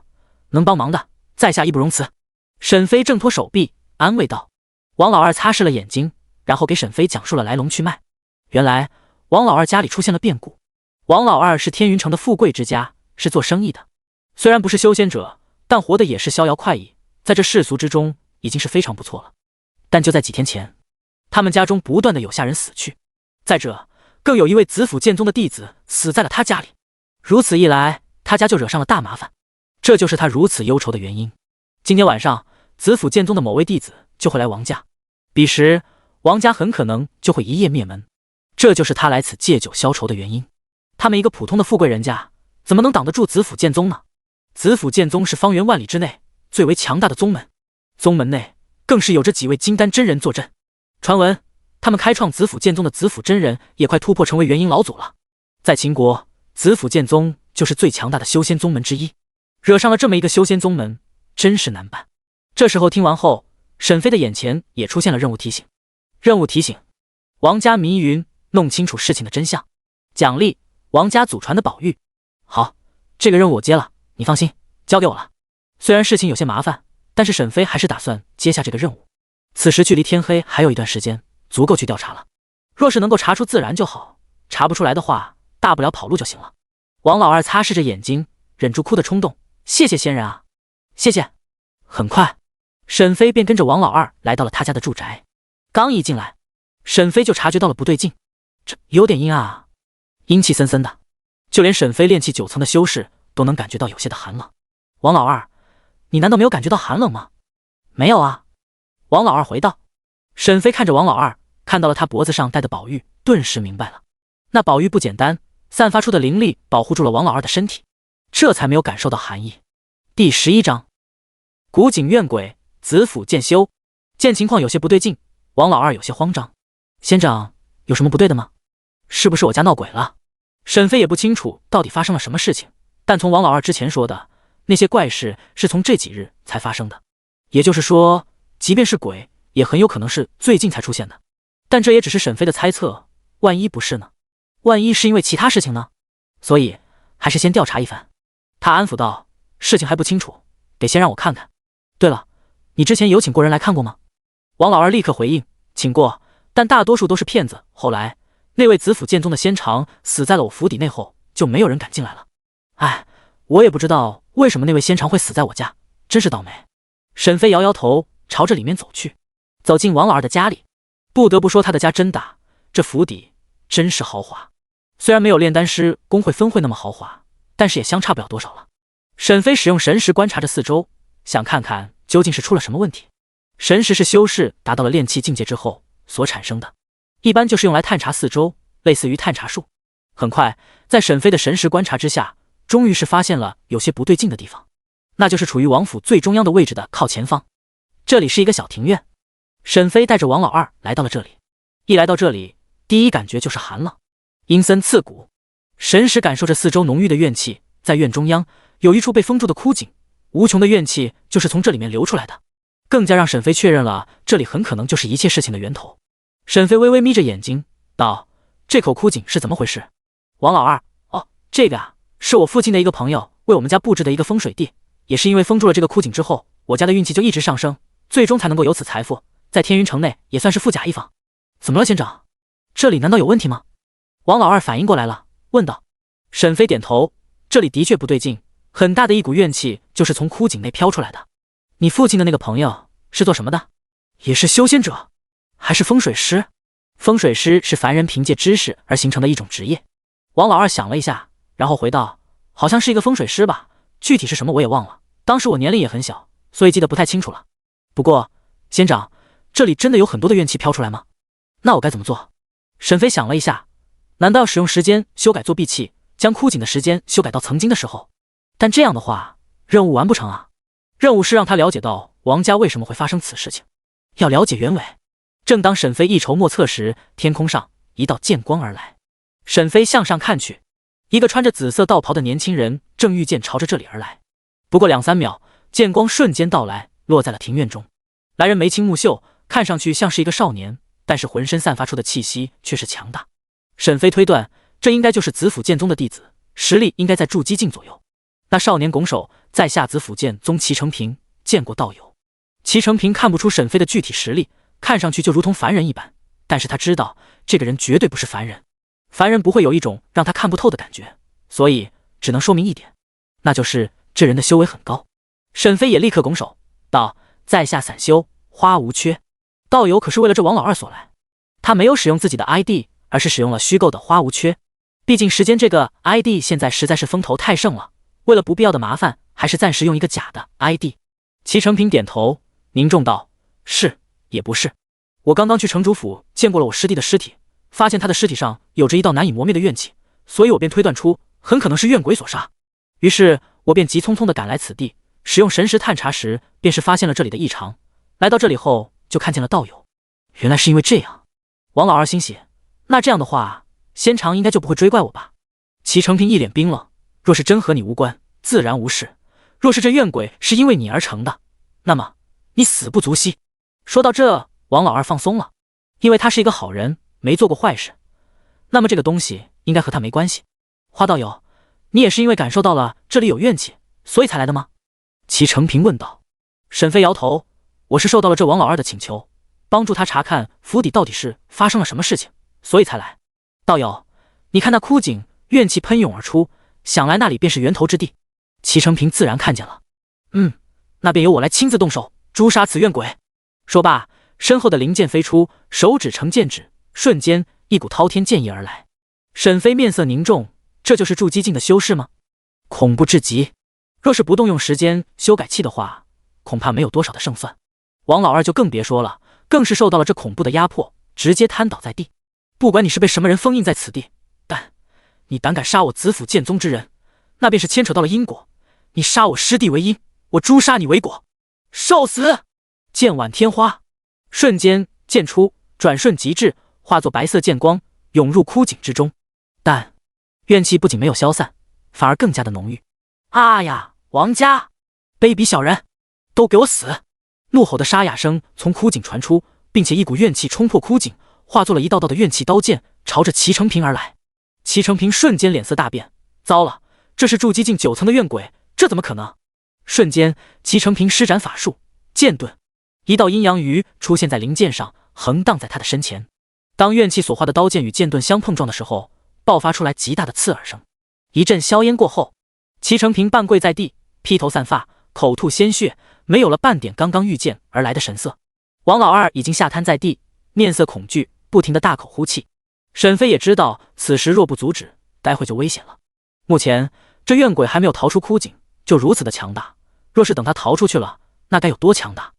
能帮忙的在下义不容辞。沈飞挣脱手臂，安慰道。王老二擦拭了眼睛，然后给沈飞讲述了来龙去脉。原来王老二家里出现了变故。王老二是天云城的富贵之家，是做生意的，虽然不是修仙者，但活得也是逍遥快意，在这世俗之中已经是非常不错了。但就在几天前，他们家中不断的有下人死去，再者更有一位子府剑宗的弟子死在了他家里。如此一来，他家就惹上了大麻烦，这就是他如此忧愁的原因。今天晚上，子府剑宗的某位弟子就会来王家，彼时王家很可能就会一夜灭门，这就是他来此借酒消愁的原因。他们一个普通的富贵人家，怎么能挡得住子府剑宗呢？子府剑宗是方圆万里之内最为强大的宗门，宗门内更是有着几位金丹真人坐镇。传闻他们开创子府剑宗的子府真人也快突破成为元婴老祖了。在秦国，子府剑宗就是最强大的修仙宗门之一，惹上了这么一个修仙宗门，真是难办。这时候听完后，沈飞的眼前也出现了任务提醒。任务提醒：王家迷云，弄清楚事情的真相。奖励：王家祖传的宝玉。好，这个任务我接了，你放心，交给我了。虽然事情有些麻烦，但是沈飞还是打算接下这个任务。此时距离天黑还有一段时间，足够去调查了。若是能够查出自然就好，查不出来的话，大不了跑路就行了。王老二擦拭着眼睛，忍住哭的冲动，谢谢仙人啊，谢谢。很快，沈飞便跟着王老二来到了他家的住宅。刚一进来，沈飞就察觉到了不对劲，这有点阴暗啊，阴气森森的，就连沈飞炼气9层的修士都能感觉到有些的寒冷。王老二，你难道没有感觉到寒冷吗？没有啊，王老二回道。沈飞看着王老二，看到了他脖子上戴的宝玉，顿时明白了，那宝玉不简单，散发出的灵力保护住了王老二的身体，这才没有感受到寒意。第11章，古井怨鬼，子府剑修。见情况有些不对劲，王老二有些慌张。仙长，有什么不对的吗？是不是我家闹鬼了？沈飞也不清楚到底发生了什么事情，但从王老二之前说的，那些怪事是从这几日才发生的，也就是说，即便是鬼，也很有可能是最近才出现的。但这也只是沈飞的猜测，万一不是呢？万一是因为其他事情呢？所以还是先调查一番。他安抚道，事情还不清楚，得先让我看看。对了，你之前有请过人来看过吗？王老二立刻回应，请过，但大多数都是骗子。后来那位子府剑宗的仙长死在了我府邸内后，就没有人敢进来了。哎，我也不知道为什么那位仙长会死在我家，真是倒霉。沈飞摇摇头，朝着里面走去。走进王老二的家里，不得不说他的家真大，这府邸真是豪华。虽然没有炼丹师工会分会那么豪华，但是也相差不了多少了。沈飞使用神识观察着四周，想看看究竟是出了什么问题。神识是修士达到了炼气境界之后所产生的，一般就是用来探查四周，类似于探查术。很快，在沈飞的神识观察之下，终于是发现了有些不对劲的地方，那就是处于王府最中央的位置的靠前方。这里是一个小庭院，沈飞带着王老二来到了这里。一来到这里，第一感觉就是寒冷，阴森刺骨。神识感受着四周浓郁的怨气，在院中央有一处被封住的枯井，无穷的怨气就是从这里面流出来的，更加让沈飞确认了这里很可能就是一切事情的源头。沈飞微微眯着眼睛道，这口枯井是怎么回事？王老二，哦，这个啊，是我父亲的一个朋友为我们家布置的一个风水地，也是因为封住了这个枯井之后，我家的运气就一直上升，最终才能够有此财富，在天云城内也算是富甲一方。怎么了，仙长？这里难道有问题吗？王老二反应过来了，问道。沈飞点头，这里的确不对劲，很大的一股怨气就是从枯井内飘出来的。你父亲的那个朋友是做什么的？也是修仙者，还是风水师？风水师是凡人凭借知识而形成的一种职业。王老二想了一下，然后回道，好像是一个风水师吧，具体是什么我也忘了，当时我年龄也很小，所以记得不太清楚了。不过仙长，这里真的有很多的怨气飘出来吗？那我该怎么做？沈飞想了一下，难道要使用时间修改作弊器，将枯井的时间修改到曾经的时候？但这样的话，任务完不成啊。任务是让他了解到王家为什么会发生此事情，要了解原委。正当沈飞一筹莫策时，天空上一道剑光而来。沈飞向上看去，一个穿着紫色道袍的年轻人正御剑朝着这里而来。不过2-3秒，剑光瞬间到来，落在了庭院中。来人眉清目秀，看上去像是一个少年，但是浑身散发出的气息却是强大。沈飞推断，这应该就是子府剑宗的弟子，实力应该在筑基境左右。那少年拱手，在下子府剑宗齐成平，见过道友。齐成平看不出沈飞的具体实力，看上去就如同凡人一般，但是他知道这个人绝对不是凡人，凡人不会有一种让他看不透的感觉，所以只能说明一点，那就是这人的修为很高。沈飞也立刻拱手道：“在下散修，花无缺。道友可是为了这王老二所来？”他没有使用自己的 ID， 而是使用了虚构的花无缺。毕竟时间这个 ID 现在实在是风头太盛了，为了不必要的麻烦，还是暂时用一个假的 ID。齐成平点头，凝重道：“是也不是。我刚刚去城主府见过了我师弟的尸体，发现他的尸体上有着一道难以磨灭的怨气，所以我便推断出很可能是怨鬼所杀。于是我便急匆匆地赶来此地，使用神识探查时，便是发现了这里的异常。来到这里后，就看见了道友。原来是因为这样。”王老二欣喜，那这样的话，仙长应该就不会追怪我吧？齐成平一脸冰冷，若是真和你无关，自然无事；若是这怨鬼是因为你而成的，那么你死不足惜。说到这，王老二放松了，因为他是一个好人，没做过坏事，那么这个东西应该和他没关系。花道友，你也是因为感受到了这里有怨气，所以才来的吗？齐成平问道。沈飞摇头，我是受到了这王老二的请求，帮助他查看府邸到底是发生了什么事情，所以才来。道友，你看那枯井，怨气喷涌而出，想来那里便是源头之地。齐成平自然看见了。那便由我来亲自动手诛杀此怨鬼。说罢，身后的灵剑飞出，手指成剑指，瞬间一股滔天剑意而来。沈飞面色凝重，这就是筑基境的修士吗？恐怖至极。若是不动用时间修改器的话，恐怕没有多少的胜算。王老二就更别说了，更是受到了这恐怖的压迫，直接瘫倒在地。不管你是被什么人封印在此地，但你胆敢杀我子府剑宗之人，那便是牵扯到了因果。你杀我师弟为因，我诛杀你为果，受死！剑挽天花，瞬间剑出，转瞬即至，化作白色剑光，涌入枯井之中。但怨气不仅没有消散，反而更加的浓郁。啊呀，王家卑鄙小人，都给我死！怒吼的沙哑声从枯井传出，并且一股怨气冲破枯井，化作了一道道的怨气刀剑，朝着齐成平而来。齐成平瞬间脸色大变，糟了，这是筑基境9层的怨鬼，这怎么可能？瞬间，齐成平施展法术剑盾，一道阴阳鱼出现在灵剑上，横荡在他的身前。当怨气所化的刀剑与剑盾相碰撞的时候，爆发出来极大的刺耳声。一阵硝烟过后，齐成平半跪在地，披头散发，口吐鲜血，没有了半点刚刚遇见而来的神色。王老二已经吓瘫在地，面色恐惧，不停地大口呼气。沈飞也知道此时若不阻止，待会就危险了。目前这怨鬼还没有逃出枯井，就如此的强大，若是等他逃出去了，那该有多强大？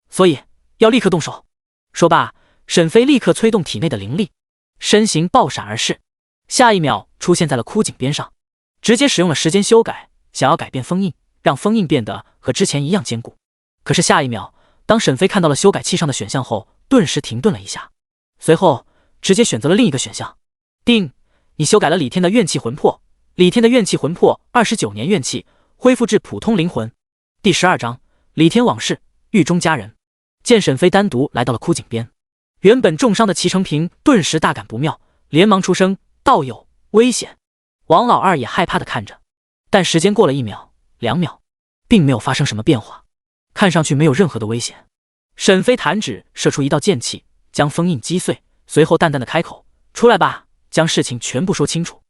所以要立刻动手。说罢，沈飞立刻催动体内的灵力，身形爆闪而逝，下一秒出现在了枯井边上，直接使用了时间修改，想要改变封印，让封印变得和之前一样坚固。可是下一秒，当沈飞看到了修改器上的选项后，顿时停顿了一下，随后直接选择了另一个选项。定，你修改了李天的怨气魂魄，李天的怨气魂魄29年怨气恢复至普通灵魂。第12章李天往事，狱中佳人。见沈飞单独来到了枯井边，原本重伤的齐成平顿时大感不妙，连忙出声：“道友，危险！”王老二也害怕的看着，但时间过了1秒、2秒，并没有发生什么变化，看上去没有任何的危险。沈飞弹指射出一道剑气，将封印击碎，随后淡淡的开口：“出来吧，将事情全部说清楚。”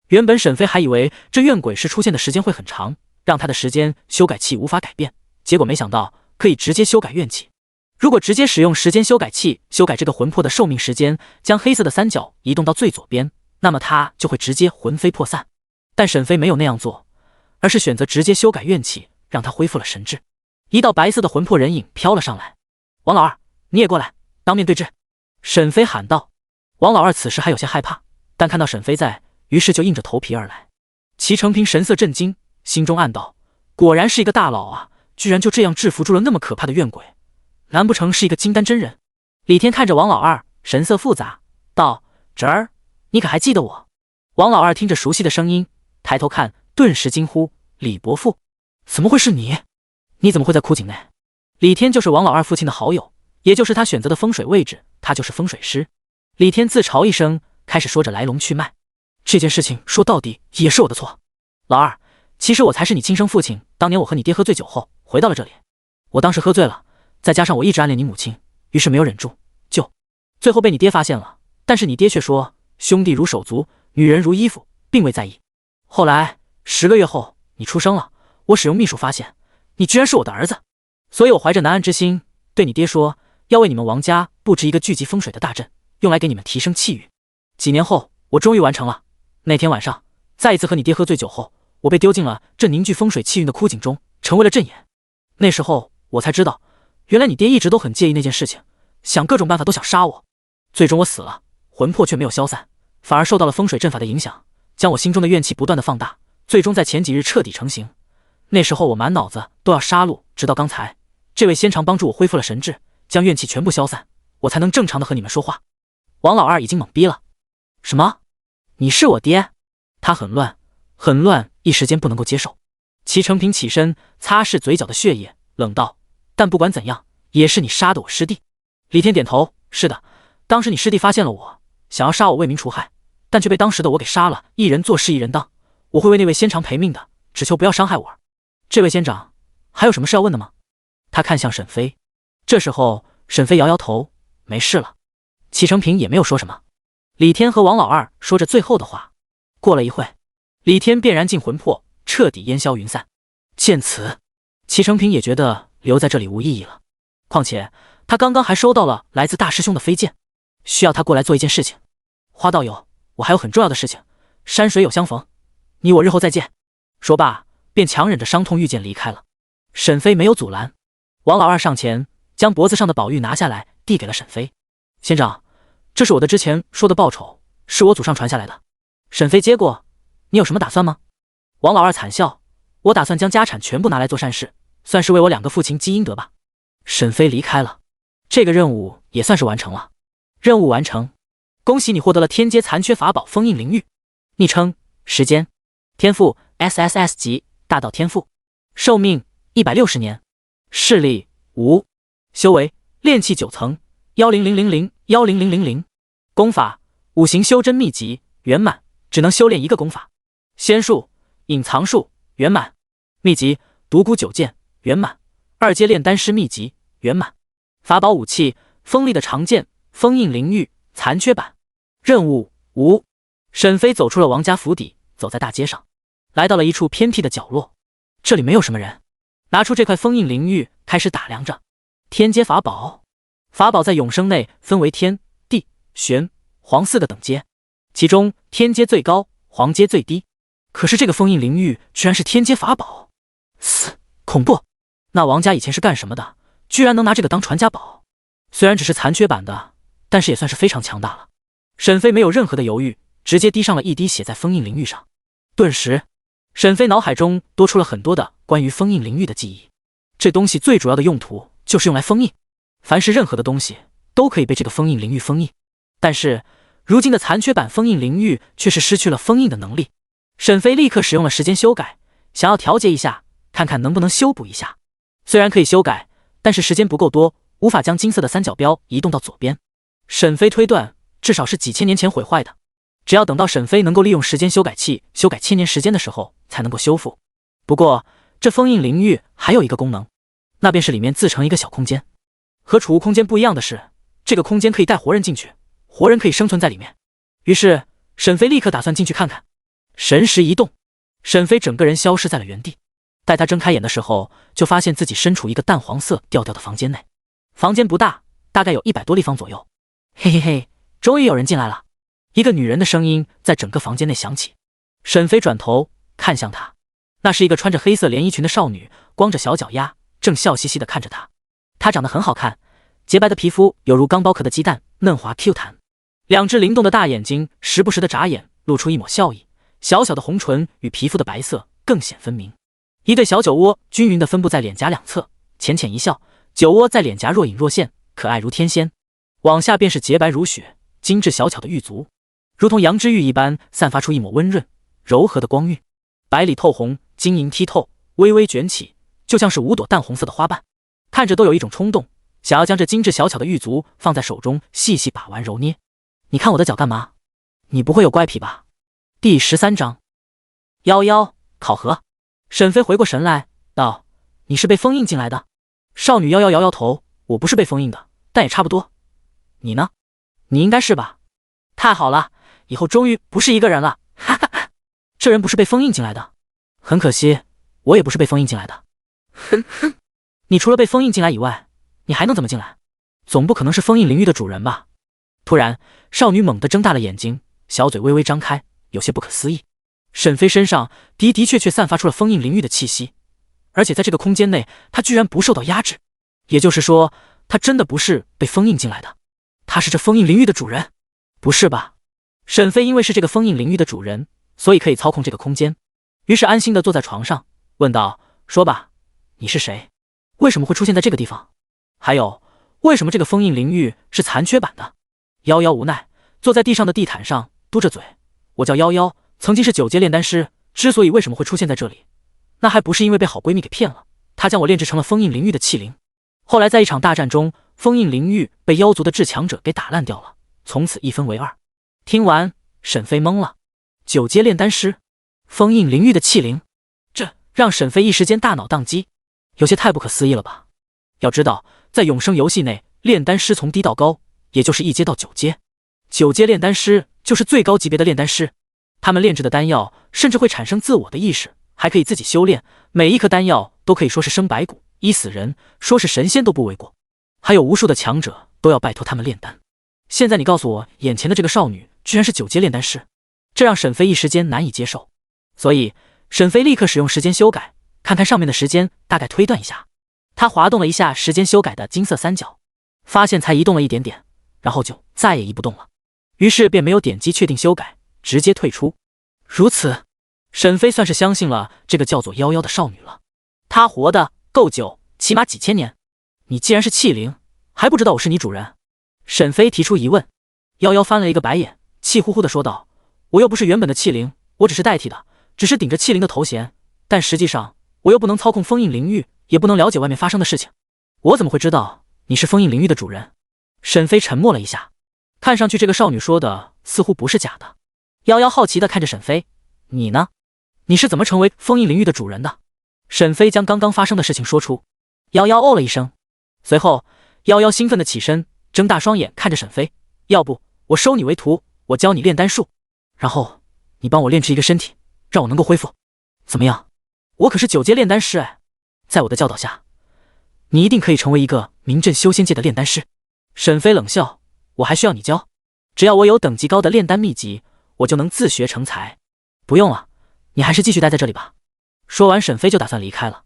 原本沈飞还以为这怨鬼是出现的时间会很长，让他的时间修改器无法改变，结果没想到可以直接修改怨气。如果直接使用时间修改器修改这个魂魄的寿命时间，将黑色的三角移动到最左边，那么他就会直接魂飞魄散。但沈飞没有那样做，而是选择直接修改怨气，让他恢复了神智。一道白色的魂魄人影飘了上来：“王老二，你也过来，当面对质。”沈飞喊道。王老二此时还有些害怕，但看到沈飞在，于是就硬着头皮而来。齐成平神色震惊，心中暗道：果然是一个大佬啊，居然就这样制服住了那么可怕的怨鬼，难不成是一个金丹真人？李天看着王老二，神色复杂，道：“侄儿，你可还记得我？”王老二听着熟悉的声音，抬头看，顿时惊呼：“李伯父，怎么会是你？你怎么会在枯井内？”李天就是王老二父亲的好友，也就是他选择的风水位置，他就是风水师。李天自嘲一声，开始说着来龙去脉。这件事情说到底也是我的错，老二，其实我才是你亲生父亲。当年我和你爹喝醉酒后回到了这里，我当时喝醉了，再加上我一直暗恋你母亲，于是没有忍住，最后被你爹发现了。但是你爹却说兄弟如手足，女人如衣服，并未在意。后来10个月后你出生了，我使用秘术发现你居然是我的儿子，所以我怀着难安之心对你爹说，要为你们王家布置一个聚集风水的大阵，用来给你们提升气运。几年后我终于完成了。那天晚上再一次和你爹喝醉酒后，我被丢进了这凝聚风水气运的枯井中，成为了阵眼。那时候我才知道，原来你爹一直都很介意那件事情，想各种办法都想杀我。最终我死了，魂魄却没有消散，反而受到了风水阵法的影响，将我心中的怨气不断的放大，最终在前几日彻底成型。那时候我满脑子都要杀戮，直到刚才这位仙长帮助我恢复了神智，将怨气全部消散，我才能正常的和你们说话。王老二已经懵逼了。什么？你是我爹？他很乱，一时间不能够接受。齐成平起身擦拭嘴角的血液，冷道：但不管怎样，也是你杀的我师弟。李天点头：是的，当时你师弟发现了我，想要杀我为民除害，但却被当时的我给杀了。一人做事一人当，我会为那位仙长赔命的，只求不要伤害我。这位仙长还有什么事要问的吗？他看向沈飞。这时候沈飞摇摇头：没事了。齐成平也没有说什么。李天和王老二说着最后的话。过了一会，李天便燃尽魂魄，彻底烟消云散。见此，齐成平也觉得留在这里无意义了。况且他刚刚还收到了来自大师兄的飞剑，需要他过来做一件事情。花道友，我还有很重要的事情，山水有相逢，你我日后再见。说罢便强忍着伤痛御剑离开了。沈飞没有阻拦，王老二上前将脖子上的宝玉拿下来递给了沈飞。仙长，这是我的之前说的报酬，是我祖上传下来的。沈飞接过，你有什么打算吗？王老二惨笑，我打算将家产全部拿来做善事，算是为我2个父亲积阴德吧。沈飞离开了，这个任务也算是完成了。任务完成，恭喜你获得了天阶残缺法宝封印灵玉，昵称时间，天赋 SSS 级大道天赋，寿命160年，视力无，修为炼气9层10000，功法五行修真秘籍圆满，只能修炼1个功法。仙术隐藏术圆满，秘籍独孤九剑圆满，2阶炼丹师秘籍圆满。法宝武器锋利的长剑封印灵玉残缺版，任务无。沈飞走出了王家府邸，走在大街上，来到了一处偏僻的角落。这里没有什么人，拿出这块封印灵玉，开始打量着。天阶法宝，法宝在永生内分为天、地、玄、黄4个等阶，其中天阶最高，黄阶最低。可是这个封印灵玉居然是天阶法宝，恐怖！那王家以前是干什么的？居然能拿这个当传家宝？虽然只是残缺版的，但是也算是非常强大了。沈飞没有任何的犹豫，直接滴上了一滴血在封印灵玉上。顿时，沈飞脑海中多出了很多的关于封印灵玉的记忆。这东西最主要的用途就是用来封印，凡是任何的东西都可以被这个封印灵玉封印。但是如今的残缺版封印灵玉却是失去了封印的能力。沈飞立刻使用了时间修改，想要调节一下，看看能不能修补一下。虽然可以修改，但是时间不够多，无法将金色的三角标移动到左边。沈飞推断，至少是几千年前毁坏的，只要等到沈飞能够利用时间修改器修改1000年时间的时候，才能够修复。不过这封印灵玉还有一个功能，那便是里面自成一个小空间。和储物空间不一样的是，这个空间可以带活人进去，活人可以生存在里面。于是沈飞立刻打算进去看看。神识一动，沈飞整个人消失在了原地。待他睁开眼的时候，就发现自己身处一个淡黄色调调的房间内。房间不大，大概有100多立方左右。嘿嘿嘿，终于有人进来了。一个女人的声音在整个房间内响起。沈飞转头看向她，那是一个穿着黑色连衣裙的少女，光着小脚丫，正笑嘻嘻地看着他。她长得很好看，洁白的皮肤犹如刚剥壳的鸡蛋，嫩滑 Q 弹，2只灵动的大眼睛时不时地眨眼，露出一抹笑意。小小的红唇与皮肤的白色更显分明，一对小酒窝均匀地分布在脸颊两侧，浅浅一笑，酒窝在脸颊若隐若现，可爱如天仙。往下便是洁白如雪、精致小巧的玉足，如同羊脂玉一般，散发出一抹温润柔和的光晕，白里透红，晶莹剔透，微微卷起，就像是5朵淡红色的花瓣，看着都有一种冲动，想要将这精致小巧的玉足放在手中细细把玩揉捏。你看我的脚干嘛？你不会有怪癖吧？第13章11考核。沈飞回过神来道：你是被封印进来的？少女摇摇头，我不是被封印的，但也差不多。你呢？你应该是吧？太好了，以后终于不是一个人了，哈哈哈。这人不是被封印进来的，很可惜，我也不是被封印进来的。哼哼，你除了被封印进来以外，你还能怎么进来？总不可能是封印灵域的主人吧？突然，少女猛地睁大了眼睛，小嘴微微张开，有些不可思议。沈飞身上的确散发出了封印灵域的气息，而且在这个空间内，他居然不受到压制。也就是说，他真的不是被封印进来的，他是这封印灵域的主人。不是吧？沈飞因为是这个封印灵域的主人，所以可以操控这个空间，于是安心地坐在床上，问道：说吧，你是谁？为什么会出现在这个地方？还有，为什么这个封印灵域是残缺版的？夭夭无奈，坐在地上的地毯上，嘟着嘴：我叫夭夭，曾经是9阶炼丹师，之所以为什么会出现在这里，那还不是因为被好闺蜜给骗了，她将我炼制成了封印灵域的器灵。后来在一场大战中，封印灵域被妖族的至强者给打烂掉了，从此一分为二。听完，沈飞懵了，9阶炼丹师，封印灵域的器灵，这让沈飞一时间大脑宕机，有些太不可思议了吧？要知道，在永生游戏内，炼丹师从低到高，也就是1阶到9阶，9阶炼丹师就是最高级别的炼丹师。他们炼制的丹药甚至会产生自我的意识，还可以自己修炼，每一颗丹药都可以说是生白骨，医死人，说是神仙都不为过。还有无数的强者都要拜托他们炼丹。现在你告诉我，眼前的这个少女居然是9阶炼丹师，这让沈飞一时间难以接受。所以沈飞立刻使用时间修改，看看上面的时间，大概推断一下。他滑动了一下时间修改的金色三角，发现才移动了一点点，然后就再也移不动了，于是便没有点击确定修改，直接退出。如此，沈飞算是相信了这个叫做夭夭的少女了。她活得够久，起码几千年。你既然是器灵，还不知道我是你主人？沈飞提出疑问。夭夭翻了一个白眼，气呼呼地说道：我又不是原本的器灵，我只是代替的，只是顶着器灵的头衔，但实际上我又不能操控封印灵域，也不能了解外面发生的事情，我怎么会知道你是封印灵域的主人？沈飞沉默了一下，看上去这个少女说的似乎不是假的。夭夭好奇地看着沈飞：你呢？你是怎么成为封印灵域的主人的？沈飞将刚刚发生的事情说出。夭夭哦了一声，随后夭夭兴奋地起身，睁大双眼看着沈飞：要不我收你为徒，我教你炼丹术，然后你帮我炼制一个身体，让我能够恢复，怎么样？我可是9阶炼丹师哎，在我的教导下，你一定可以成为一个名震修仙界的炼丹师。沈飞冷笑：我还需要你教？只要我有等级高的炼丹秘籍，我就能自学成才。不用了，你还是继续待在这里吧。说完，沈飞就打算离开了。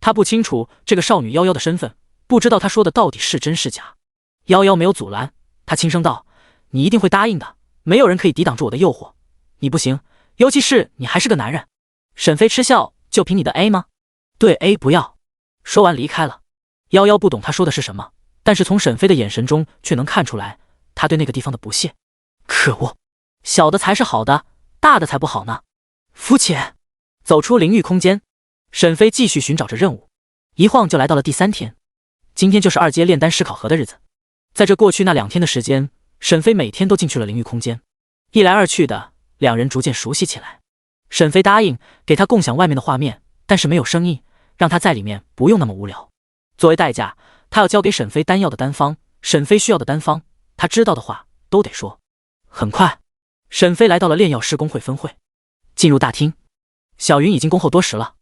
他不清楚这个少女夭夭的身份，不知道她说的到底是真是假。夭夭没有阻拦，她轻声道：你一定会答应的，没有人可以抵挡住我的诱惑。你不行，尤其是你还是个男人。沈飞嗤笑：就凭你的 A 吗？对 A 不要。说完离开了。夭夭不懂他说的是什么，但是从沈飞的眼神中却能看出来他对那个地方的不屑。可恶，小的才是好的，大的才不好呢。肤浅。走出灵域空间，沈飞继续寻找着任务，一晃就来到了第3天。今天就是2阶炼丹师考核的日子。在这过去那2天的时间，沈飞每天都进去了灵域空间，一来二去的，两人逐渐熟悉起来。沈飞答应给他共享外面的画面，但是没有声音，让他在里面不用那么无聊。作为代价，他要交给沈飞丹药的丹方，沈飞需要的丹方，他知道的话都得说。很快，沈飞来到了炼药师工会分会。进入大厅，小云已经恭候多时了，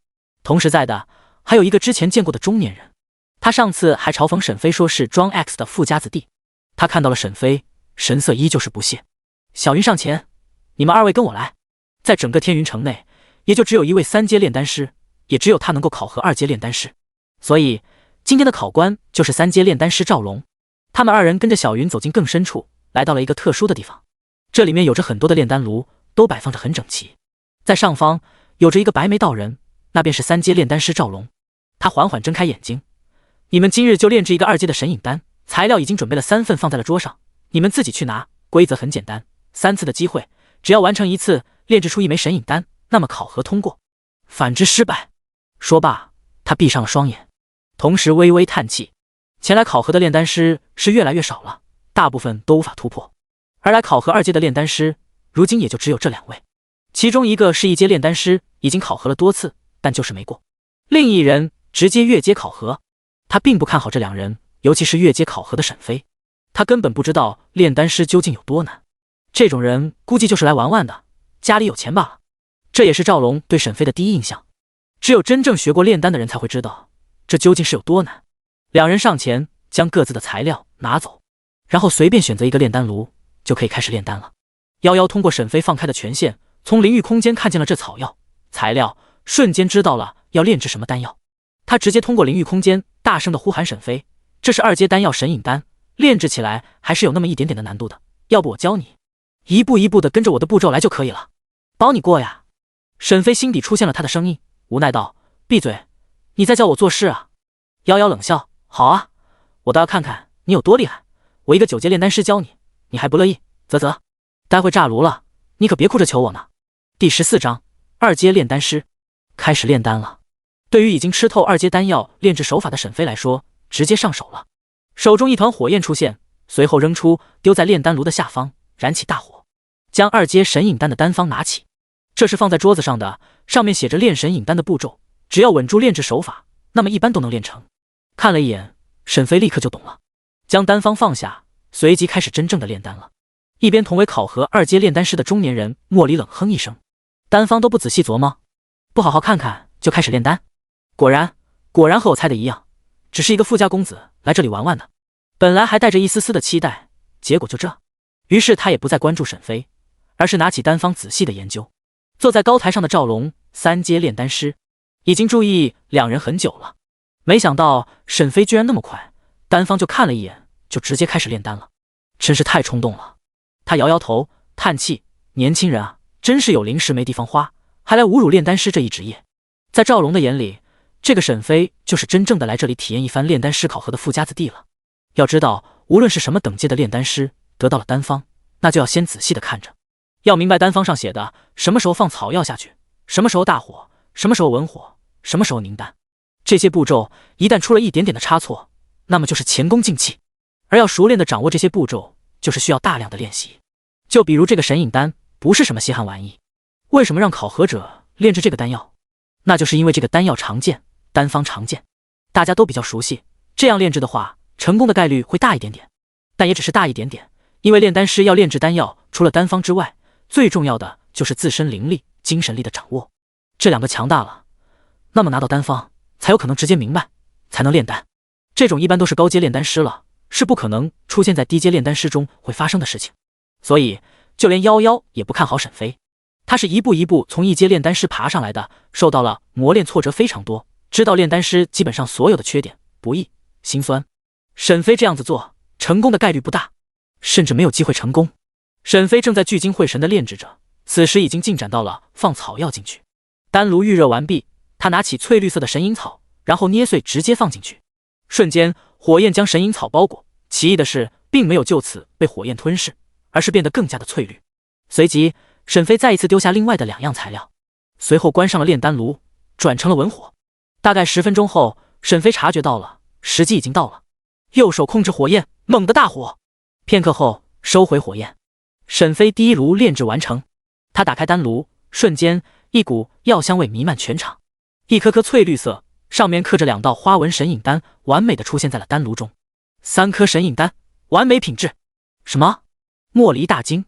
同时在的还有一个之前见过的中年人，他上次还嘲讽沈飞说是庄 X 的富家子弟。他看到了沈飞，神色依旧是不屑。小云上前：你们2位跟我来。在整个天云城内，也就只有一位3阶炼丹师，也只有他能够考核2阶炼丹师，所以今天的考官就是3阶炼丹师赵龙。他们2人跟着小云走进更深处，来到了一个特殊的地方。这里面有着很多的炼丹炉，都摆放着很整齐。在上方有着一个白眉道人，那便是3阶炼丹师赵龙。他缓缓睁开眼睛：你们今日就炼制一个2阶的神隐丹，材料已经准备了3份放在了桌上，你们自己去拿。规则很简单，3次的机会，只要完成1次炼制出1枚神隐丹，那么考核通过，反之失败。说罢，他闭上了双眼，同时微微叹气。前来考核的炼丹师是越来越少了，大部分都无法突破，而来考核2阶的炼丹师如今也就只有这2位。其中一个是1阶炼丹师，已经考核了多次，但就是没过。另一人直接越阶考核。他并不看好这2人，尤其是越阶考核的沈飞，他根本不知道炼丹师究竟有多难。这种人估计就是来玩玩的，家里有钱罢了。这也是赵龙对沈飞的第一印象。只有真正学过炼丹的人才会知道，这究竟是有多难。两人上前将各自的材料拿走，然后随便选择一个炼丹炉，就可以开始炼丹了。夭夭通过沈飞放开的权限，从灵域空间看见了这草药材料，瞬间知道了要炼制什么丹药。他直接通过灵域空间大声地呼喊沈飞，这是2阶丹药神隐丹，炼制起来还是有那么一点点的难度的，要不我教你，一步一步的跟着我的步骤来就可以了，包你过呀。沈飞心底出现了他的声音，无奈道：闭嘴，你在教我做事啊。夭夭冷笑：好啊，我倒要看看你有多厉害，我一个9阶炼丹师教你，你还不乐意？啧啧，待会炸炉了，你可别哭着求我呢。第14章2阶炼丹师开始炼丹了。对于已经吃透2阶丹药炼制手法的沈飞来说，直接上手了。手中一团火焰出现，随后扔出，丢在炼丹炉的下方，燃起大火，将2阶神隐丹的丹方拿起。这是放在桌子上的，上面写着炼神隐丹的步骤，只要稳住炼制手法，那么一般都能炼成。看了一眼，沈飞立刻就懂了，将丹方放下，随即开始真正的炼丹了。一边同为考核2阶炼丹师的中年人莫离冷哼一声：丹方都不仔细琢磨，不好好看看就开始炼丹。果然和我猜的一样，只是一个富家公子来这里玩玩的。本来还带着一丝丝的期待，结果就这。于是他也不再关注沈飞，而是拿起丹方仔细的研究。坐在高台上的赵龙3阶炼丹师已经注意两人很久了，没想到沈飞居然那么快，丹方就看了一眼就直接开始炼丹了，真是太冲动了。他摇摇头叹气，年轻人啊，真是有零食没地方花，还来侮辱炼丹师这一职业。在赵龙的眼里，这个沈飞就是真正的来这里体验一番炼丹师考核的富家子弟了。要知道，无论是什么等阶的炼丹师，得到了丹方，那就要先仔细的看着，要明白丹方上写的什么时候放草药下去，什么时候大火，什么时候文火，什么时候凝丹。这些步骤一旦出了一点点的差错，那么就是前功尽弃。而要熟练的掌握这些步骤，就是需要大量的练习。就比如这个神隐丹不是什么稀罕玩意，为什么让考核者炼制这个丹药？那就是因为这个丹药常见，丹方常见，大家都比较熟悉，这样炼制的话，成功的概率会大一点点。但也只是大一点点，因为炼丹师要炼制丹药，除了丹方之外，最重要的就是自身灵力、精神力的掌握。这两个强大了，那么拿到丹方才有可能直接明白，才能炼丹。这种一般都是高阶炼丹师了，是不可能出现在低阶炼丹师中会发生的事情。所以就连夭夭也不看好沈飞，他是一步一步从1阶炼丹师爬上来的，受到了磨练挫折非常多，知道炼丹师基本上所有的缺点、不易、心酸。沈飞这样子做，成功的概率不大，甚至没有机会成功。沈飞正在聚精会神的炼制着，此时已经进展到了放草药进去。丹炉预热完毕，他拿起翠绿色的神隐草，然后捏碎直接放进去。瞬间，火焰将神隐草包裹，奇异的是，并没有就此被火焰吞噬，而是变得更加的翠绿。随即，沈飞再一次丢下另外的2样材料，随后关上了炼丹炉，转成了文火。大概10分钟后，沈飞察觉到了时机已经到了，右手控制火焰，猛地大火。片刻后，收回火焰。沈飞第1炉炼制完成，他打开丹炉，瞬间一股药香味弥漫全场。一颗颗翠绿色，上面刻着2道花纹神隐丹，完美的出现在了丹炉中。3颗神隐丹，完美品质。什么？莫离大惊。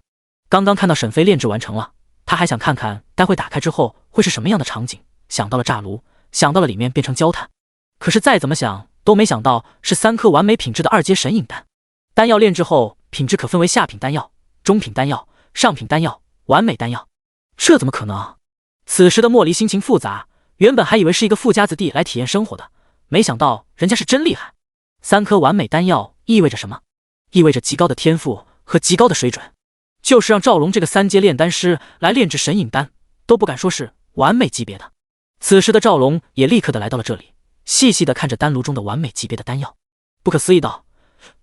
刚刚看到沈飞炼制完成了，他还想看看待会打开之后会是什么样的场景，想到了炸炉，想到了里面变成焦炭，可是再怎么想都没想到是3颗完美品质的2阶神隐丹。丹药炼制后，品质可分为下品丹药、中品丹药、上品丹药、完美丹药。这怎么可能？此时的莫离心情复杂，原本还以为是一个富家子弟来体验生活的，没想到人家是真厉害。3颗完美丹药意味着什么？意味着极高的天赋和极高的水准。就是让赵龙这个3阶炼丹师来炼制神隐丹，都不敢说是完美级别的。此时的赵龙也立刻的来到了这里，细细的看着丹炉中的完美级别的丹药，不可思议道：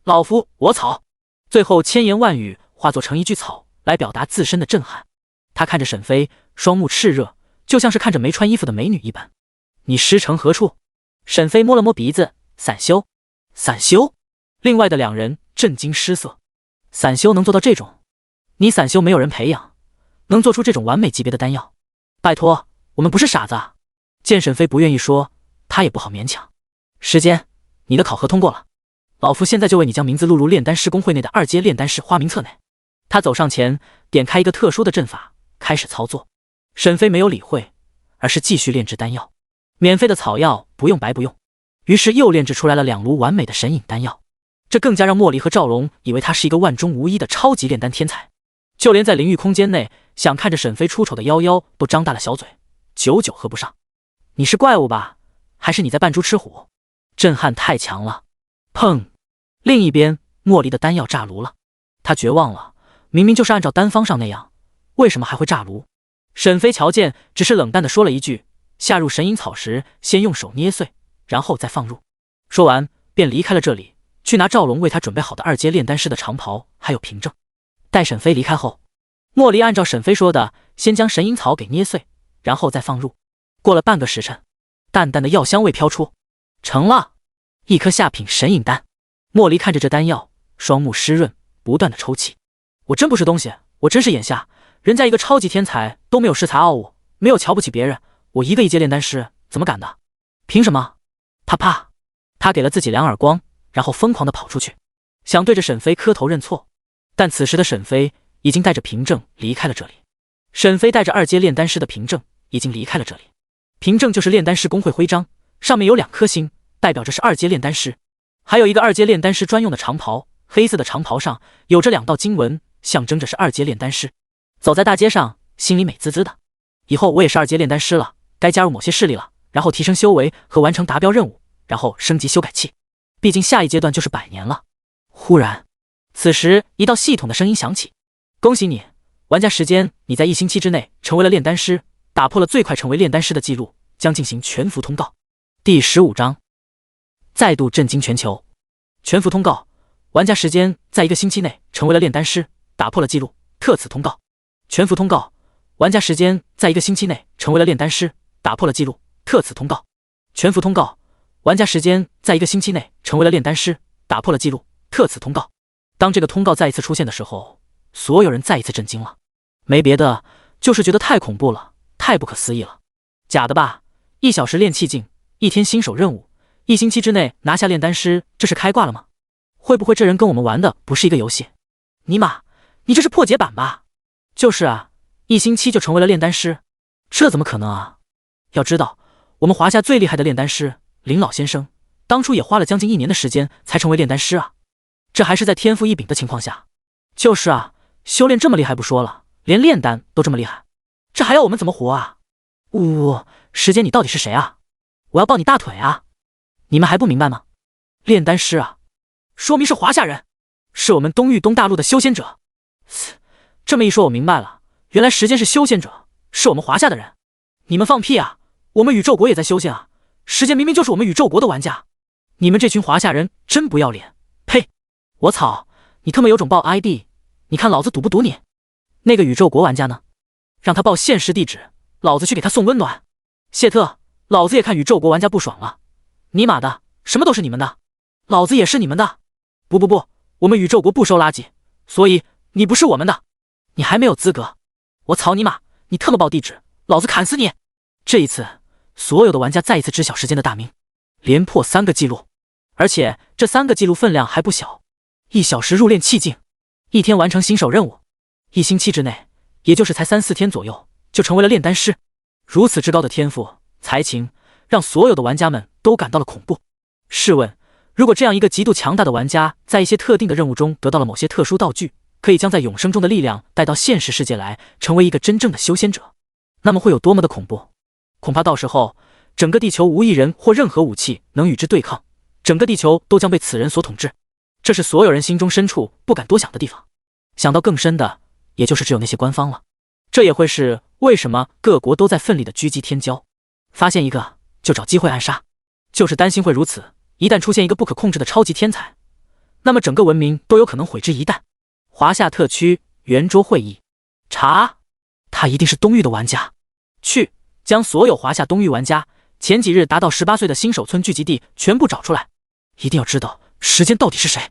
老夫我草。最后千言万语化作成一句草来表达自身的震撼。他看着沈飞，双目炽热，就像是看着没穿衣服的美女一般。你师承何处？沈飞摸了摸鼻子，散修。散修？另外的2人震惊失色。散修能做到这种？你散修没有人培养，能做出这种完美级别的丹药？拜托，我们不是傻子啊！见沈飞不愿意说，他也不好勉强。时间，你的考核通过了。老夫现在就为你将名字录入炼丹师公会内的2阶炼丹师花名册内。他走上前，点开一个特殊的阵法，开始操作。沈飞没有理会，而是继续炼制丹药。免费的草药不用白不用，于是又炼制出来了2炉完美的神隐丹药。这更加让莫离和赵荣以为他是一个万中无一的超级炼丹天才。就连在灵域空间内想看着沈飞出丑的夭夭都张大了小嘴，久久合不上。你是怪物吧？还是你在扮猪吃虎？震撼太强了！砰！另一边，莫离的丹药炸炉了。他绝望了，明明就是按照丹方上那样，为什么还会炸炉？沈飞瞧见，只是冷淡地说了一句：下入神隐草时，先用手捏碎，然后再放入。说完便离开了这里，去拿赵龙为他准备好的2阶炼丹师的长袍还有凭证。待沈飞离开后，莫离按照沈飞说的，先将神隐草给捏碎，然后再放入。过了半个时辰，淡淡的药香味飘出，成了一颗下品神隐丹。莫离看着这丹药，双目湿润，不断的抽泣。我真不是东西，我真是眼下，人家一个超级天才都没有恃才傲物，没有瞧不起别人，我一个1阶炼丹师怎么敢的？凭什么？啪啪！他给了自己2耳光，然后疯狂的跑出去，想对着沈飞磕头认错。但此时的沈飞已经带着凭证离开了这里。沈飞带着2阶炼丹师的凭证已经离开了这里。凭证就是炼丹师公会徽章，上面有2颗星，代表着是2阶炼丹师。还有一个2阶炼丹师专用的长袍，黑色的长袍上有着2道经文，象征着是2阶炼丹师。走在大街上，心里美滋滋的。以后我也是2阶炼丹师了，该加入某些势力了，然后提升修为和完成达标任务，然后升级修改器。毕竟下一阶段就是100年了。忽然，此时一道系统的声音响起：恭喜你，玩家时间你在1星期之内成为了炼丹师，打破了最快成为炼丹师的记录，将进行全服通告。第15章再度震惊全球。全服通告，玩家时间在1个星期内成为了炼丹师，打破了记录，特此通告。全服通告，玩家时间在1个星期内成为了炼丹师，打破了记录，特此通告。全服通告，玩家时间在1个星期内成为了炼丹师，打破了记录，特此通告。当这个通告再一次出现的时候，所有人再一次震惊了。没别的，就是觉得太恐怖了，太不可思议了。假的吧？1小时练气境，1天新手任务，1星期之内拿下炼丹师，这是开挂了吗？会不会这人跟我们玩的不是一个游戏？尼玛，你这是破解版吧？就是啊，1星期就成为了炼丹师，这怎么可能啊？要知道，我们华夏最厉害的炼丹师林老先生，当初也花了将近1年的时间才成为炼丹师啊。这还是在天赋异禀的情况下。就是啊，修炼这么厉害不说了，连炼丹都这么厉害，这还要我们怎么活啊？时间你到底是谁啊？我要抱你大腿啊！你们还不明白吗？炼丹师啊，说明是华夏人，是我们东域东大陆的修仙者。这么一说我明白了，原来时间是修仙者，是我们华夏的人。你们放屁啊，我们宇宙国也在修仙啊，时间明明就是我们宇宙国的玩家。你们这群华夏人真不要脸，呸！我操，你他妈有种报 ID， 你看老子堵不堵你？那个宇宙国玩家呢？让他报现实地址，老子去给他送温暖。谢特，老子也看宇宙国玩家不爽了，尼玛的，什么都是你们的，老子也是你们的。不，我们宇宙国不收垃圾，所以你不是我们的，你还没有资格。我操你妈，你特么报地址，老子砍死你！这一次，所有的玩家再一次知晓时间的大名，连破3个记录，而且这3个记录分量还不小。1小时入炼气境，1天完成新手任务，1星期之内，也就是才3、4天左右，就成为了炼丹师。如此之高的天赋才情，让所有的玩家们都感到了恐怖。试问，如果这样一个极度强大的玩家，在一些特定的任务中得到了某些特殊道具，可以将在永生中的力量带到现实世界来，成为一个真正的修仙者，那么会有多么的恐怖？恐怕到时候，整个地球无一人或任何武器能与之对抗，整个地球都将被此人所统治。这是所有人心中深处不敢多想的地方。想到更深的，也就是只有那些官方了。这也会是为什么各国都在奋力的狙击天骄，发现一个就找机会暗杀，就是担心会如此。一旦出现一个不可控制的超级天才，那么整个文明都有可能毁之一旦。华夏特区圆桌会议，查，他一定是东域的玩家。去，将所有华夏东域玩家前几日达到18岁的新手村聚集地全部找出来，一定要知道时间到底是谁。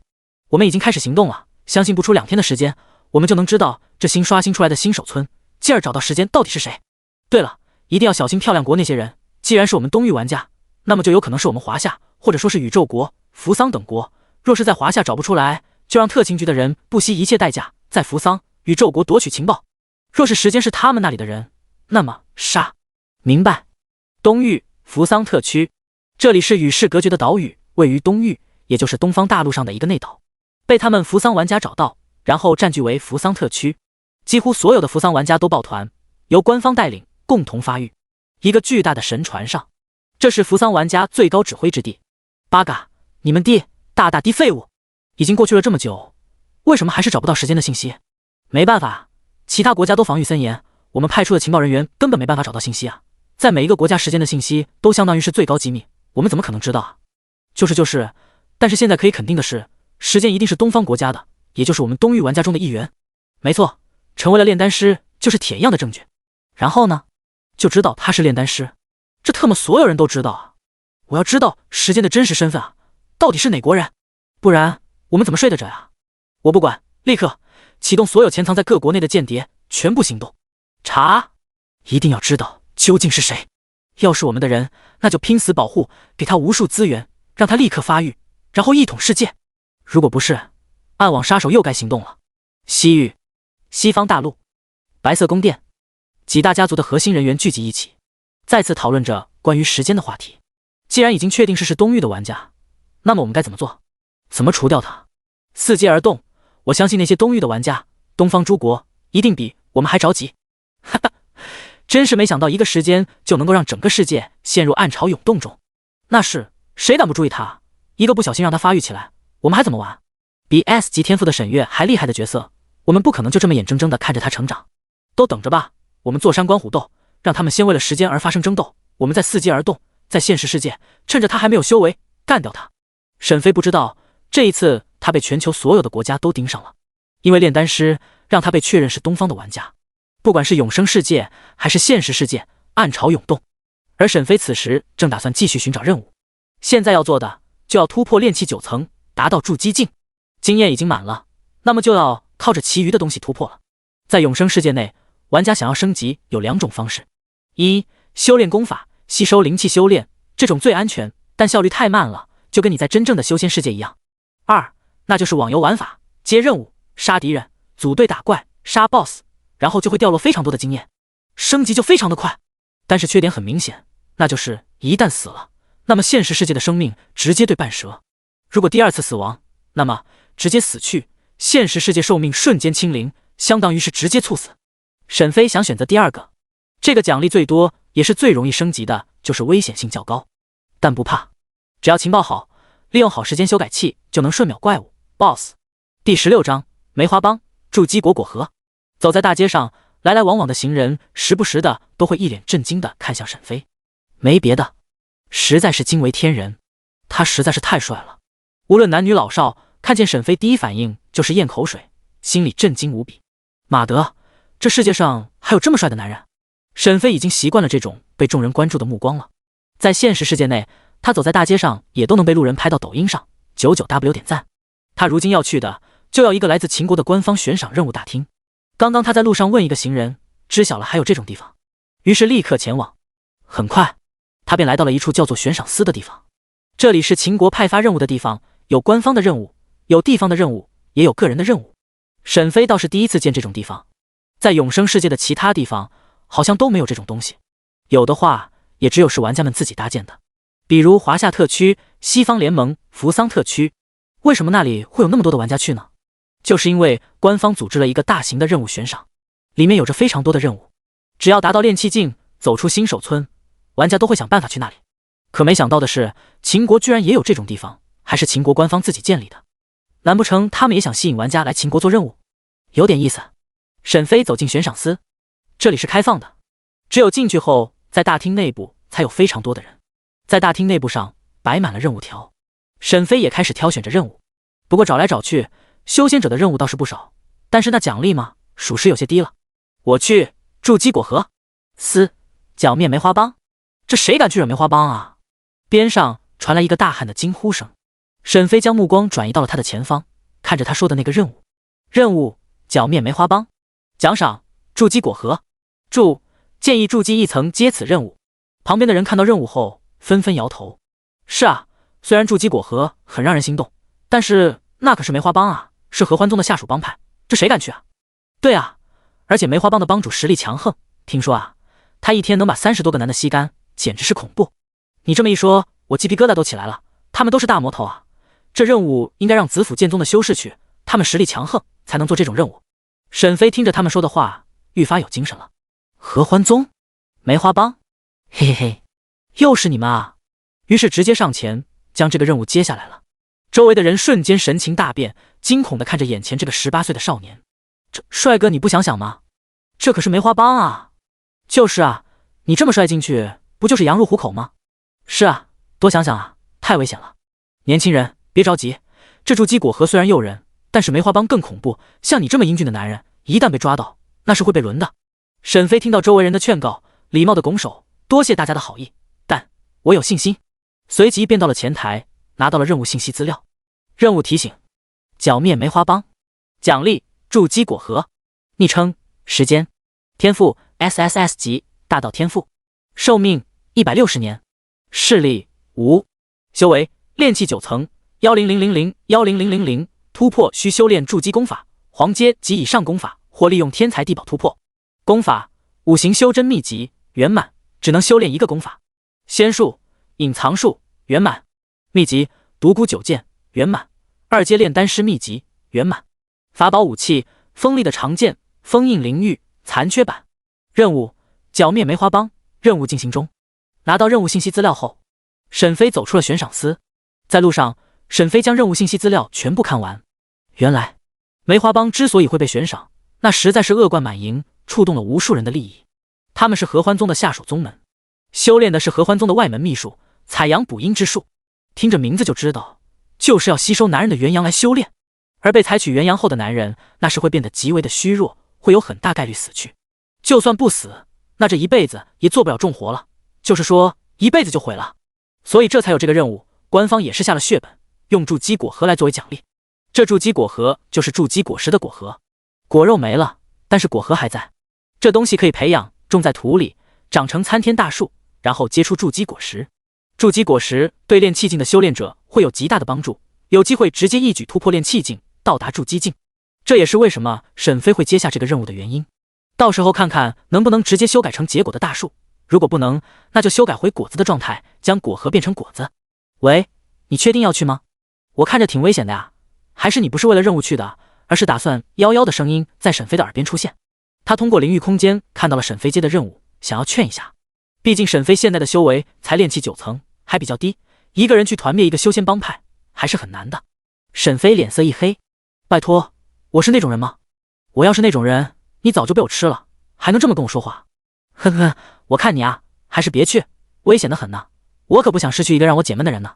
我们已经开始行动了，相信不出2天的时间，我们就能知道这新刷新出来的新手村，进而找到时间到底是谁。对了，一定要小心漂亮国那些人，既然是我们东域玩家，那么就有可能是我们华夏，或者说是宇宙国、扶桑等国。若是在华夏找不出来，就让特勤局的人不惜一切代价在扶桑宇宙国夺取情报。若是时间是他们那里的人，那么杀。明白。东域扶桑特区，这里是与世隔绝的岛屿，位于东域，也就是东方大陆上的一个内岛，被他们扶桑玩家找到，然后占据为扶桑特区。几乎所有的扶桑玩家都抱团，由官方带领，共同发育。一个巨大的神船上，这是扶桑玩家最高指挥之地。八嘎，你们大滴废物！已经过去了这么久，为什么还是找不到时间的信息？没办法，其他国家都防御森严，我们派出的情报人员根本没办法找到信息啊。在每一个国家时间的信息都相当于是最高机密，我们怎么可能知道啊？就是，但是现在可以肯定的是，时间一定是东方国家的，也就是我们东域玩家中的一员。没错，成为了炼丹师就是铁一样的证据。然后呢，就知道他是炼丹师，这特么所有人都知道啊！我要知道时间的真实身份啊，到底是哪国人？不然我们怎么睡得着呀？我不管，立刻启动所有潜藏在各国内的间谍，全部行动查，一定要知道究竟是谁。要是我们的人，那就拼死保护，给他无数资源，让他立刻发育，然后一统世界。如果不是，暗网杀手又该行动了。西域西方大陆白色宫殿，几大家族的核心人员聚集一起，再次讨论着关于时间的话题。既然已经确定是东域的玩家，那么我们该怎么做？怎么除掉他？伺机而动。我相信那些东域的玩家，东方诸国一定比我们还着急。哈哈，真是没想到一个时间就能够让整个世界陷入暗潮涌动中。那是谁挡不住他？一个不小心让他发育起来，我们还怎么玩？比 S 级天赋的沈月还厉害的角色，我们不可能就这么眼睁睁地看着他成长。都等着吧，我们坐山观虎斗，让他们先为了时间而发生争斗，我们再伺机而动，在现实世界趁着他还没有修为干掉他。沈飞不知道，这一次他被全球所有的国家都盯上了，因为炼丹师让他被确认是东方的玩家。不管是永生世界还是现实世界，暗潮涌动。而沈飞此时正打算继续寻找任务，现在要做的就要突破炼气9层，达到筑基境。经验已经满了，那么就要靠着其余的东西突破了。在永生世界内，玩家想要升级有2种方式：一、修炼功法，吸收灵气修炼，这种最安全，但效率太慢了，就跟你在真正的修仙世界一样。二，那就是网游玩法，接任务，杀敌人，组队打怪，杀 BOSS， 然后就会掉落非常多的经验，升级就非常的快。但是缺点很明显，那就是一旦死了，那么现实世界的生命直接对半折。如果第2次死亡，那么直接死去，现实世界寿命瞬间清零，相当于是直接猝死。沈飞想选择第2个，这个奖励最多也是最容易升级的，就是危险性较高。但不怕，只要情报好，利用好时间修改器，就能瞬秒怪物 BOSS。 第16章梅花帮筑基果果核。走在大街上，来来往往的行人时不时的都会一脸震惊的看向沈飞，没别的，实在是惊为天人，他实在是太帅了。无论男女老少，看见沈飞第一反应就是咽口水，心里震惊无比。马德，这世界上还有这么帅的男人。沈飞已经习惯了这种被众人关注的目光了。在现实世界内，他走在大街上也都能被路人拍到抖音上，99W 点赞。他如今要去的就要一个来自秦国的官方悬赏任务大厅。刚刚他在路上问一个行人，知晓了还有这种地方，于是立刻前往。很快他便来到了一处叫做悬赏司的地方。这里是秦国派发任务的地方，有官方的任务，有地方的任务，也有个人的任务。沈飞倒是第一次见这种地方，在永生世界的其他地方好像都没有这种东西，有的话也只有是玩家们自己搭建的，比如华夏特区、西方联盟、扶桑特区。为什么那里会有那么多的玩家去呢？就是因为官方组织了一个大型的任务悬赏，里面有着非常多的任务，只要达到炼气境，走出新手村，玩家都会想办法去那里。可没想到的是，秦国居然也有这种地方，还是秦国官方自己建立的。难不成他们也想吸引玩家来秦国做任务？有点意思。沈飞走进悬赏司，这里是开放的，只有进去后，在大厅内部才有非常多的人。在大厅内部上摆满了任务条，沈飞也开始挑选着任务。不过找来找去，修仙者的任务倒是不少，但是那奖励嘛，属实有些低了。我去筑基果核司剿灭梅花帮，这谁敢去惹梅花帮啊？边上传来一个大汉的惊呼声。沈飞将目光转移到了他的前方，看着他说的那个任务。任务剿灭梅花帮，奖赏筑基果核，建议筑基1层接此任务。旁边的人看到任务后纷纷摇头。是啊，虽然筑基果核很让人心动，但是那可是梅花帮啊，是合欢宗的下属帮派，这谁敢去啊？对啊，而且梅花帮的帮主实力强横，听说啊，他一天能把30多个男的吸干，简直是恐怖。你这么一说，我鸡皮疙瘩都起来了。他们都是大魔头啊，这任务应该让子府剑宗的修士去，他们实力强横，才能做这种任务。沈飞听着他们说的话，愈发有精神了。合欢宗、梅花帮，嘿嘿嘿，又是你们啊！于是直接上前将这个任务接下来了。周围的人瞬间神情大变，惊恐地看着眼前这个18岁的少年。这帅哥，你不想想吗？这可是梅花帮啊！就是啊，你这么帅进去，不就是羊入虎口吗？是啊，多想想啊，太危险了。年轻人，别着急，这筑基果核虽然诱人，但是梅花帮更恐怖。像你这么英俊的男人，一旦被抓到，那是会被轮的。沈飞听到周围人的劝告，礼貌地拱手，多谢大家的好意，但我有信心。随即便到了前台，拿到了任务信息资料。任务提醒：剿灭梅花帮，奖励筑基果核，昵称时间，天赋 SSS 级大道天赋，寿命160年，视力无，修为炼气9层，10000，10000，突破需修炼筑基功法，黄阶及以上功法，或利用天才地宝突破。功法五行修真秘籍圆满，只能修炼一个功法。仙术隐藏术圆满，秘籍独孤九剑圆满，2阶炼丹师秘籍圆满。法宝武器锋利的长剑封印灵玉残缺版。任务剿灭梅花帮，任务进行中。拿到任务信息资料后，沈飞走出了悬赏司。在路上，沈飞将任务信息资料全部看完。原来梅花帮之所以会被悬赏，那实在是恶贯满盈，触动了无数人的利益。他们是合欢宗的下属宗门，修炼的是合欢宗的外门秘术采阳补阴之术，听着名字就知道，就是要吸收男人的元阳来修炼。而被采取元阳后的男人，那是会变得极为的虚弱，会有很大概率死去。就算不死，那这一辈子也做不了重活了，就是说一辈子就毁了。所以这才有这个任务，官方也是下了血本，用筑基果核来作为奖励。这筑基果核就是筑基果实的果核，果肉没了，但是果核还在。这东西可以培养，种在土里，长成参天大树，然后结出筑基果实。筑基果实对炼气境的修炼者会有极大的帮助，有机会直接一举突破炼气境，到达筑基境。这也是为什么沈飞会接下这个任务的原因。到时候看看能不能直接修改成结果的大树，如果不能，那就修改回果子的状态，将果核变成果子。喂，你确定要去吗？我看着挺危险的呀。还是你不是为了任务去的，而是打算夭夭的声音在沈飞的耳边出现。他通过灵域空间看到了沈飞接的任务，想要劝一下。毕竟沈飞现在的修为才炼气9层，还比较低，一个人去团灭一个修仙帮派还是很难的。沈飞脸色一黑，拜托，我是那种人吗？我要是那种人，你早就被我吃了，还能这么跟我说话？呵呵，我看你啊，还是别去，危险的很呢。我可不想失去一个让我解闷的人呢。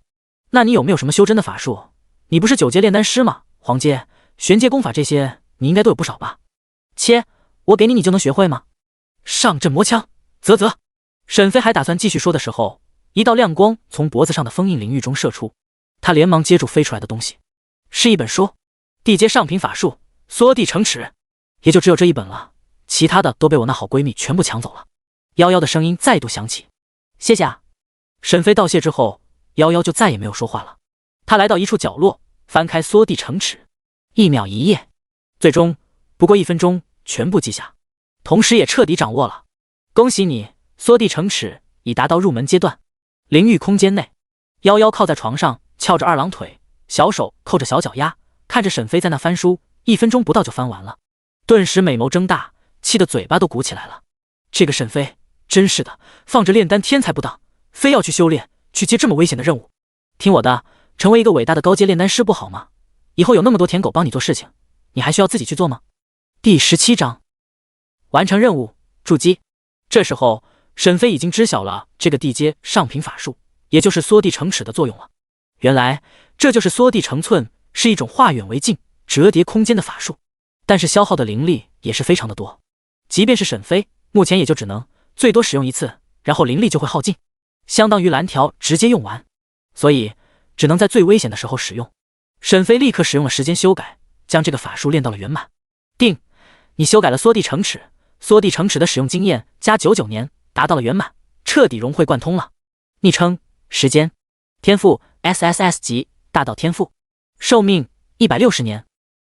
那你有没有什么修真的法术？你不是9阶炼丹师吗？黄阶、玄阶功法这些你应该都有不少吧？切，我给你，你就能学会吗？上阵魔枪，啧啧。沈飞还打算继续说的时候，一道亮光从脖子上的封印灵域中射出，他连忙接住飞出来的东西，是一本书，地阶上品法术缩地成齿，也就只有这一本了，其他的都被我那好闺蜜全部抢走了。夭夭的声音再度响起，谢谢啊。沈飞道谢之后，夭夭就再也没有说话了。他来到一处角落，翻开缩地成齿，1秒1页，最终不过1分钟全部记下，同时也彻底掌握了。恭喜你，缩地成齿已达到入门阶段。灵域空间内，夭夭靠在床上，翘着2郎腿，小手扣着小脚丫，看着沈飞在那翻书，1分钟不到就翻完了，顿时美眸睁大，气得嘴巴都鼓起来了。这个沈飞真是的，放着炼丹天才不当，非要去修炼，去接这么危险的任务。听我的，成为一个伟大的高阶炼丹师不好吗？以后有那么多舔狗帮你做事情，你还需要自己去做吗？第17章完成任务，筑基。这时候沈飞已经知晓了这个地阶上品法术，也就是缩地成齿的作用了。原来这就是缩地成寸，是一种化远为近、折叠空间的法术，但是消耗的灵力也是非常的多。即便是沈飞，目前也就只能最多使用1次，然后灵力就会耗尽，相当于蓝条直接用完，所以只能在最危险的时候使用。沈飞立刻使用了时间修改，将这个法术练到了圆满。定，你修改了缩地成齿，缩地成齿的使用经验加99年，达到了圆满，彻底融会贯通了。昵称时间，天赋 SSS 级大道天赋，寿命160年，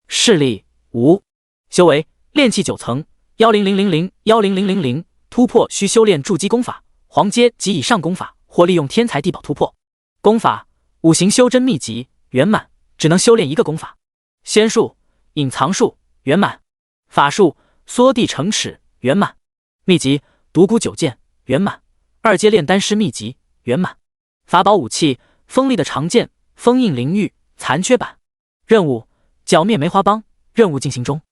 视力无，修为炼气9层，10000，突破需修炼筑基功法、黄阶及以上功法，或利用天才地宝突破。功法五行修真秘籍圆满，只能修炼一个功法。仙术隐藏术圆满，法术缩地成尺圆满，秘籍独孤九剑圆满，2阶炼丹师秘籍圆满，法宝武器锋利的长剑封印灵玉残缺版。任务剿灭梅花帮，任务进行中。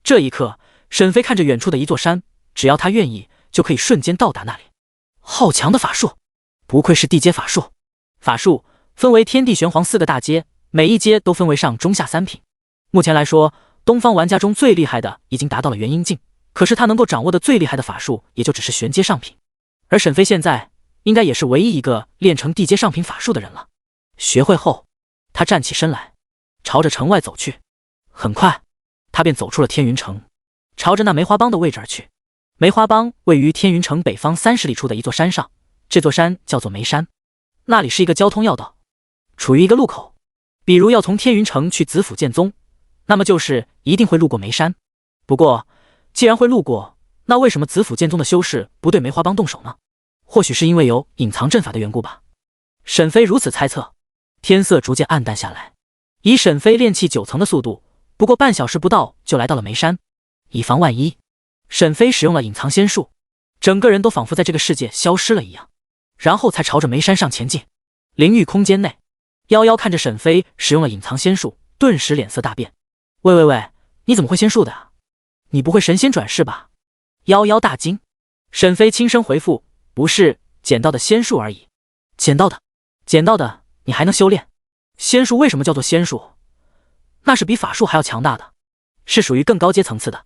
这一刻，沈飞看着远处的一座山，只要他愿意，就可以瞬间到达那里。好强的法术，不愧是地阶法术。法术分为天地玄黄4个大阶，每一阶都分为上中下3品。目前来说，东方玩家中最厉害的已经达到了元婴境，可是他能够掌握的最厉害的法术也就只是玄阶上品。而沈飞现在应该也是唯一一个练成地阶上品法术的人了。学会后，他站起身来，朝着城外走去。很快，他便走出了天云城，朝着那梅花帮的位置而去。梅花帮位于天云城北方30里处的一座山上，这座山叫做梅山，那里是一个交通要道，处于一个路口。比如要从天云城去紫府剑宗，那么就是一定会路过梅山。不过，既然会路过，那为什么紫府剑宗的修士不对梅花帮动手呢？或许是因为有隐藏阵法的缘故吧。沈飞如此猜测。天色逐渐暗淡下来，以沈飞炼气9层的速度，不过半小时不到就来到了梅山。以防万一，沈飞使用了隐藏仙术，整个人都仿佛在这个世界消失了一样，然后才朝着梅山上前进。灵域空间内，夭夭看着沈飞使用了隐藏仙术，顿时脸色大变。喂，你怎么会仙术的啊？你不会神仙转世吧？夭夭大惊。沈飞轻声回复，不是，捡到的仙术而已。捡到的你还能修炼？仙术为什么叫做仙术？那是比法术还要强大的，是属于更高阶层次的。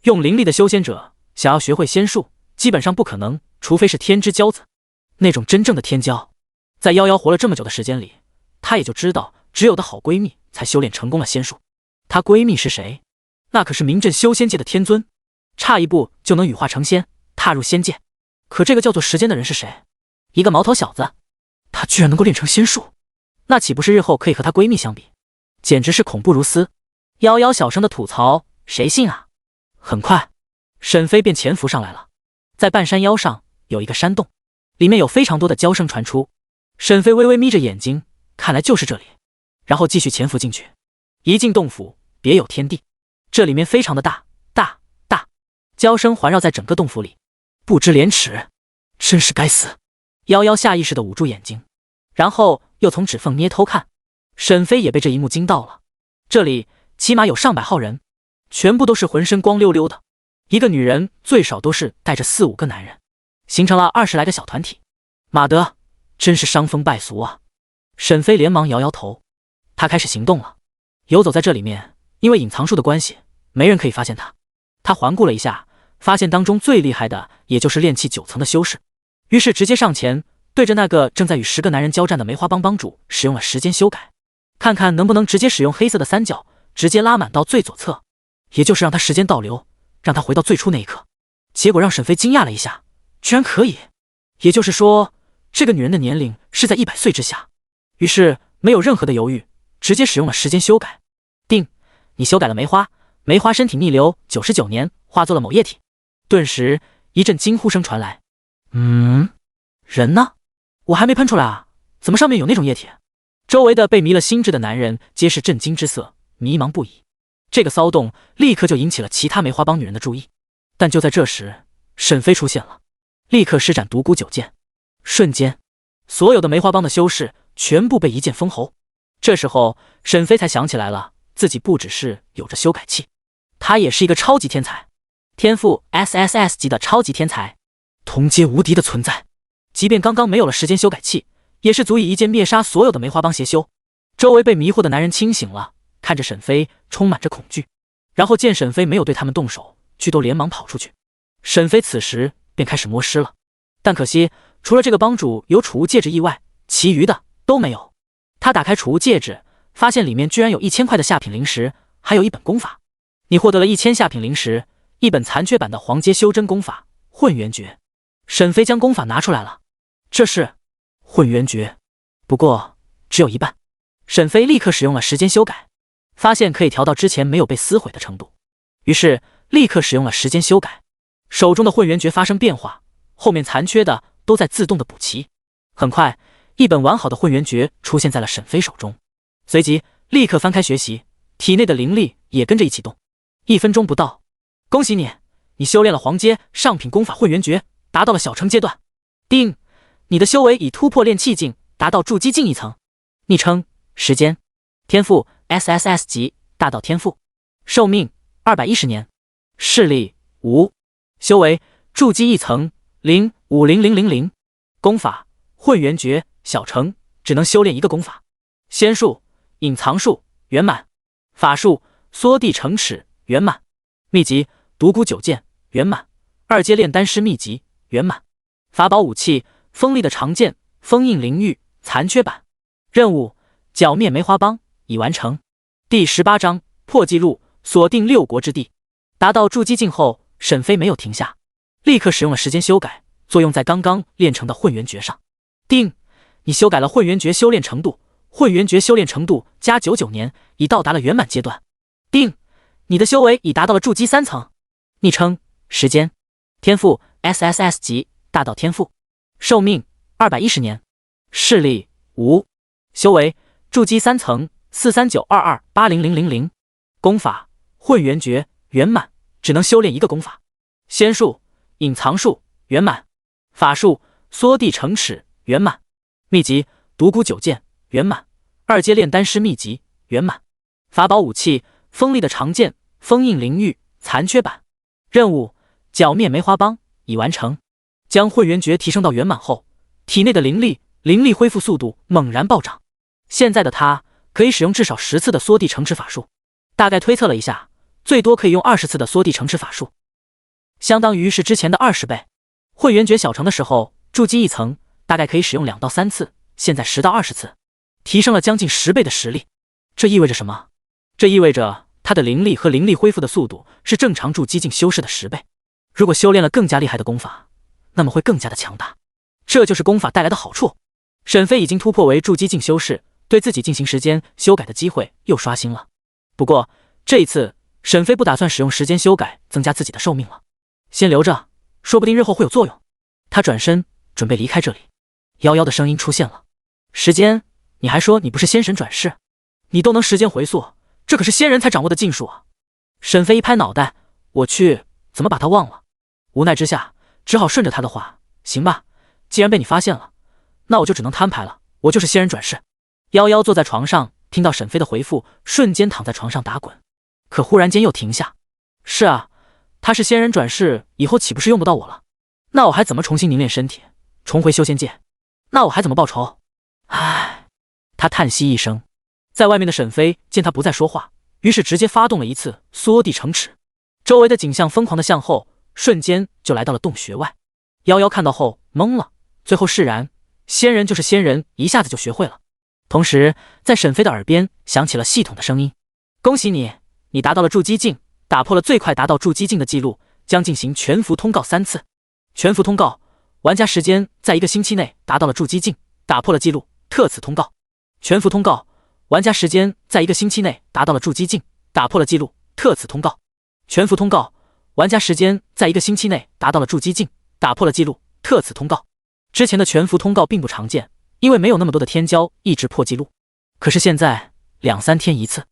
用灵力的修仙者想要学会仙术，基本上不可能，除非是天之骄子，那种真正的天骄。在夭夭活了这么久的时间里，她也就知道只有的好闺蜜才修炼成功了仙术。她闺蜜是谁？那可是名震修仙界的天尊，差一步就能羽化成仙，踏入仙界。可这个叫做时间的人是谁？一个毛头小子，他居然能够练成仙术，那岂不是日后可以和她闺蜜相比？简直是恐怖如斯。夭夭小声的吐槽，谁信啊？很快，沈飞便潜伏上来了。在半山腰上有一个山洞，里面有非常多的娇声传出。沈飞微微眯着眼睛，看来就是这里，然后继续潜伏进去。一进洞府，别有天地，这里面非常的大，娇声环绕在整个洞府里，不知廉耻，真是该死。夭夭下意识地捂住眼睛，然后又从指缝捏偷看。沈飞也被这一幕惊到了。这里起码有上百号人，全部都是浑身光溜溜的，一个女人最少都是带着4、5个男人，形成了20来个小团体。马德，真是伤风败俗啊！沈飞连忙摇摇头，他开始行动了。游走在这里面，因为隐藏术的关系，没人可以发现他。他环顾了一下，发现当中最厉害的也就是炼气9层的修士，于是直接上前，对着那个正在与10个男人交战的梅花帮帮主使用了时间修改，看看能不能直接使用黑色的3角，直接拉满到最左侧，也就是让他时间倒流，让他回到最初那一刻。结果让沈飞惊讶了一下，居然可以，也就是说这个女人的年龄是在100岁之下。于是没有任何的犹豫，直接使用了时间修改。定，你修改了梅花身体逆流99年，化作了某液体。顿时一阵惊呼声传来，人呢？我还没喷出来啊，怎么上面有那种液体？周围的被迷了心智的男人皆是震惊之色，迷茫不已。这个骚动立刻就引起了其他梅花帮女人的注意。但就在这时，沈飞出现了，立刻施展独孤九剑，瞬间所有的梅花帮的修士全部被一剑封喉。这时候沈飞才想起来了，自己不只是有着修改器，他也是一个超级天才，天赋 SSS 级的超级天才，同阶无敌的存在。即便刚刚没有了时间修改器，也是足以一剑灭杀所有的梅花帮邪修。周围被迷惑的男人清醒了，看着沈飞充满着恐惧，然后见沈飞没有对他们动手，俱都连忙跑出去。沈飞此时便开始摸尸了，但可惜除了这个帮主有储物戒指以外，其余的都没有。他打开储物戒指，发现里面居然有1000块的下品灵石，还有一本功法。你获得了1000下品灵石，一本残缺版的黄阶修真功法混元诀。沈飞将功法拿出来了，这是混元诀，不过只有一半。沈飞立刻使用了时间修改，发现可以调到之前没有被撕毁的程度，于是立刻使用了时间修改，手中的混元诀发生变化，后面残缺的都在自动的补齐。很快，一本完好的混元诀出现在了沈飞手中，随即立刻翻开学习，体内的灵力也跟着一起动。1分钟不到，恭喜你，你修炼了黄阶上品功法混元诀，达到了小成阶段。定，你的修为已突破炼气境，达到筑基境1层。昵称时间，天赋 SSS 级大道天赋，寿命210年，视力无，修为筑基1层0500000，功法混元诀小成，只能修炼一个功法。仙术隐藏术圆满，法术缩地成尺圆满，秘籍独孤九剑圆满，2阶炼丹师秘籍圆满，法宝武器锋利的长剑封印灵玉残缺版，任务剿灭梅花帮已完成。第18章破纪录，锁定6国之地。达到筑基境后，沈飞没有停下，立刻使用了时间修改，作用在刚刚练成的混元诀上。定，你修改了混元诀修炼程度，混元诀修炼程度加99年，已到达了圆满阶段。定，你的修为已达到了筑基3层。昵称时间，天赋 SSS 级大道天赋，寿命210年，视力无，修为筑基3层43922800000，功法混元诀圆满，只能修炼一个功法。仙术隐藏术圆满，法术缩地成尺圆满，秘籍独孤九剑圆满，2阶炼丹师秘籍圆满，法宝武器锋利的长剑封印灵玉残缺版，任务剿灭梅花帮已完成。将混元诀提升到圆满后，体内的灵力恢复速度猛然暴涨，现在的他可以使用至少10次的缩地成尺法术，大概推测了一下，最多可以用20次的缩地成尺法术，相当于是之前的20倍。混元诀小成的时候，筑基1层大概可以使用2到3次，现在10到20次，提升了将近10倍的实力。这意味着什么？这意味着他的灵力和灵力恢复的速度是正常筑基境修士的10倍。如果修炼了更加厉害的功法，那么会更加的强大。这就是功法带来的好处。沈飞已经突破为筑基境修士，对自己进行时间修改的机会又刷新了。不过这一次，沈飞不打算使用时间修改增加自己的寿命了，先留着，说不定日后会有作用。他转身准备离开这里，夭夭的声音出现了：时间，你还说你不是仙神转世？你都能时间回溯，这可是仙人才掌握的禁术啊！沈飞一拍脑袋，我去，怎么把他忘了？无奈之下，只好顺着他的话，行吧，既然被你发现了，那我就只能摊牌了，我就是仙人转世。夭夭坐在床上，听到沈飞的回复，瞬间躺在床上打滚，可忽然间又停下。是啊，他是仙人转世，以后岂不是用不到我了？那我还怎么重新凝练身体，重回修仙界？那我还怎么报仇？唉，他叹息一声。在外面的沈飞见他不再说话，于是直接发动了一次缩地成尺，周围的景象疯狂的向后，瞬间就来到了洞穴外。夭夭看到后懵了，最后释然，仙人就是仙人，一下子就学会了。同时在沈飞的耳边响起了系统的声音：恭喜你，你达到了筑基境，打破了最快达到筑基境的记录，将进行全服通告3次。全服通告，玩家时间在1个星期内达到了筑基境，打破了记录，特此通告。全服通告，玩家时间在1个星期内达到了筑基境，打破了记录，特此通告。全服通告，玩家时间在1个星期内达到了筑基境，打破了记录，特此通告。之前的全服通告并不常见，因为没有那么多的天骄一直破纪录。可是现在2、3天一次。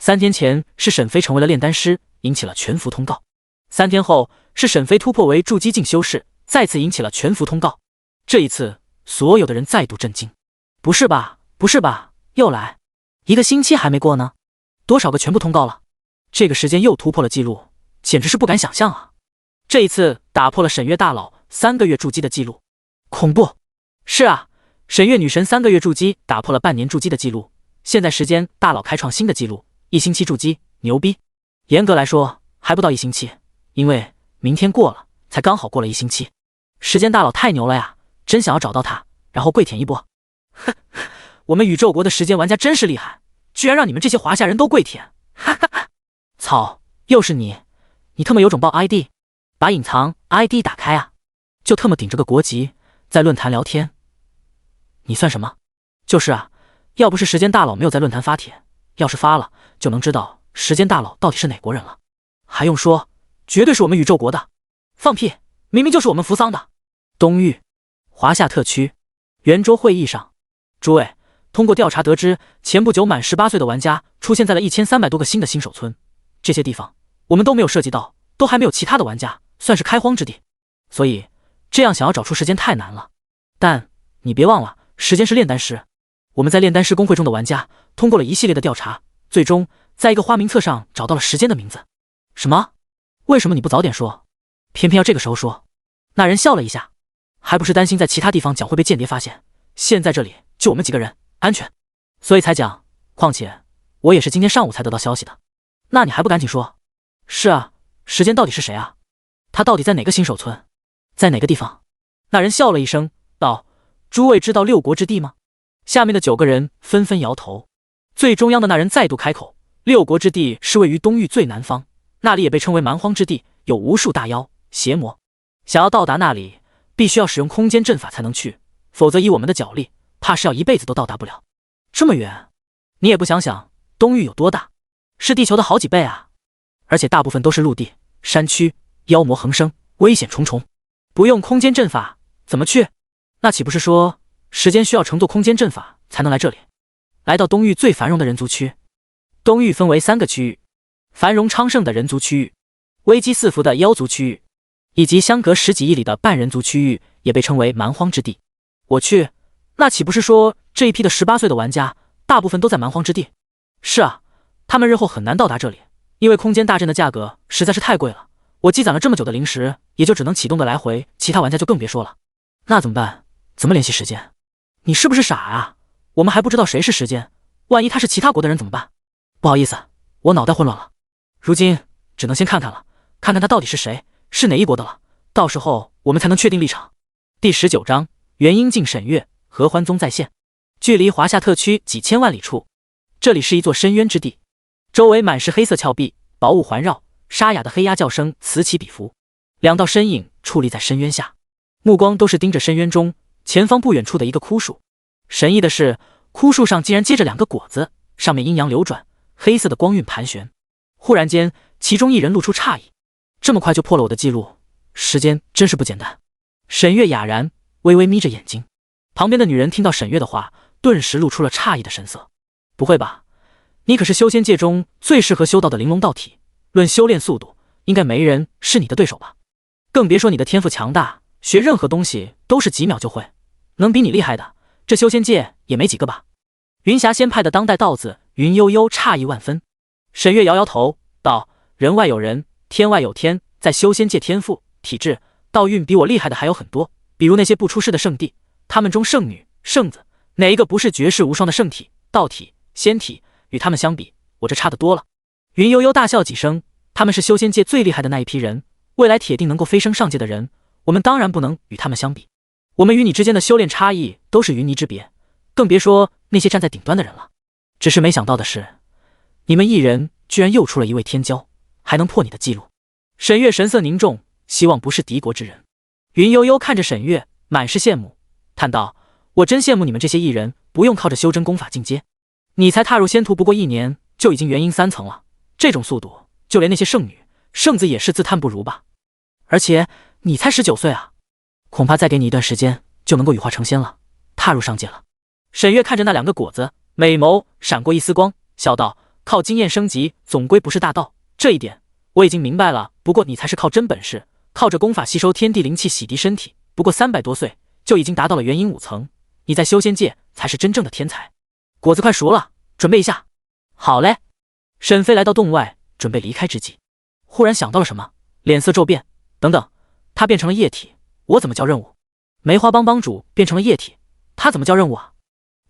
3天前是沈飞成为了炼丹师，引起了全服通告。3天后是沈飞突破为筑基境修士，再次引起了全服通告。这一次，所有的人再度震惊。不是吧，不是吧，又来？1个星期还没过呢，多少个全部通告了？这个时间又突破了记录，简直是不敢想象啊！这一次打破了沈月大佬3个月筑基的记录，恐怖！是啊，沈月女神3个月筑基打破了半年筑基的记录，现在时间大佬开创新的记录，1星期筑基，牛逼！严格来说还不到1星期，因为明天过了，才刚好过了1星期。时间大佬太牛了呀，真想要找到他，然后跪舔一波。哼，我们宇宙国的时间玩家真是厉害，居然让你们这些华夏人都跪舔！哈哈哈！操，又是你！你特么有种报 ID， 把隐藏 ID 打开啊！就特么顶着个国籍在论坛聊天，你算什么？就是啊，要不是时间大佬没有在论坛发帖，要是发了，就能知道时间大佬到底是哪国人了。还用说，绝对是我们宇宙国的。放屁，明明就是我们扶桑的。东域华夏特区圆桌会议上，诸位，通过调查得知，前不久满18岁的玩家出现在了1300多个新的新手村，这些地方我们都没有涉及到，都还没有其他的玩家，算是开荒之地。所以这样想要找出时间太难了。但你别忘了，时间是炼丹师。我们在炼丹师公会中的玩家通过了一系列的调查，最终在一个花名册上找到了时间的名字。什么？为什么你不早点说，偏偏要这个时候说？那人笑了一下，还不是担心在其他地方讲会被间谍发现，现在这里就我们几个人，安全，所以才讲。况且我也是今天上午才得到消息的。那你还不赶紧说？是啊，时间到底是谁啊？他到底在哪个新手村？在哪个地方？那人笑了一声道：诸位知道六国之地吗？下面的9个人纷纷摇头。最中央的那人再度开口：六国之地是位于东域最南方，那里也被称为蛮荒之地，有无数大妖邪魔，想要到达那里必须要使用空间阵法才能去，否则以我们的脚力怕是要一辈子都到达不了。这么远，你也不想想东域有多大，是地球的好几倍啊！而且大部分都是陆地，山区妖魔横生，危险重重，不用空间阵法怎么去？那岂不是说时间需要乘坐空间阵法才能来这里？来到东域最繁荣的人族区。东域分为3个区域：繁荣昌盛的人族区域、危机四伏的妖族区域，以及相隔10几亿里的半人族区域，也被称为蛮荒之地。我去，那岂不是说这一批的18岁的玩家大部分都在蛮荒之地？是啊，他们日后很难到达这里，因为空间大阵的价格实在是太贵了，我积攒了这么久的灵石也就只能启动的来回，其他玩家就更别说了。那怎么办？怎么联系时间？你是不是傻啊？我们还不知道谁是时间，万一他是其他国的人怎么办？不好意思，我脑袋混乱了，如今只能先看看了，看看他到底是谁，是哪一国的了，到时候我们才能确定立场。第19章元婴境沈月，合欢宗再现。距离华夏特区几千万里处，这里是一座深渊之地，周围满是黑色峭壁，薄雾环绕，沙哑的黑鸦叫声此起彼伏。2道身影矗立在深渊下，目光都是盯着深渊中前方不远处的一个枯树。神异的是，枯树上竟然结着2个果子，上面阴阳流转，黑色的光晕盘旋。忽然间，其中一人露出诧异：这么快就破了我的记录，时间真是不简单。沈月哑然，微微眯着眼睛。旁边的女人听到沈月的话，顿时露出了诧异的神色。不会吧，你可是修仙界中最适合修道的玲珑道体，论修炼速度，应该没人是你的对手吧？更别说你的天赋强大，学任何东西都是几秒就会，能比你厉害的，这修仙界也没几个吧？云霞仙派的当代道子云悠悠诧异万分。沈月摇摇头道：人外有人，天外有天，在修仙界天赋、体质、道运比我厉害的还有很多，比如那些不出世的圣地，他们中圣女、圣子，哪一个不是绝世无双的圣体、道体、仙体？与他们相比，我这差得多了。云悠悠大笑几声，他们是修仙界最厉害的那一批人，未来铁定能够飞升上界的人，我们当然不能与他们相比。我们与你之间的修炼差异都是云泥之别，更别说那些站在顶端的人了。只是没想到的是，你们一人居然又出了一位天骄，还能破你的记录。沈月神色凝重，希望不是敌国之人。云悠悠看着沈月，满是羡慕，叹道：我真羡慕你们这些艺人，不用靠着修真功法进阶。你才踏入仙途不过1年，就已经元婴3层了，这种速度，就连那些圣女、圣子也是自叹不如吧。而且你才19岁啊，恐怕再给你一段时间，就能够羽化成仙了，踏入上界了。沈月看着那2个果子，美眸闪过一丝光，笑道：靠经验升级总归不是大道，这一点我已经明白了。不过你才是靠真本事，靠着功法吸收天地灵气洗涤身体，不过300多岁就已经达到了元婴5层，你在修仙界才是真正的天才。果子快熟了，准备一下。好嘞。沈飞来到洞外，准备离开之际，忽然想到了什么，脸色骤变。等等，他变成了液体，我怎么交任务？梅花帮帮主变成了液体，他怎么交任务啊？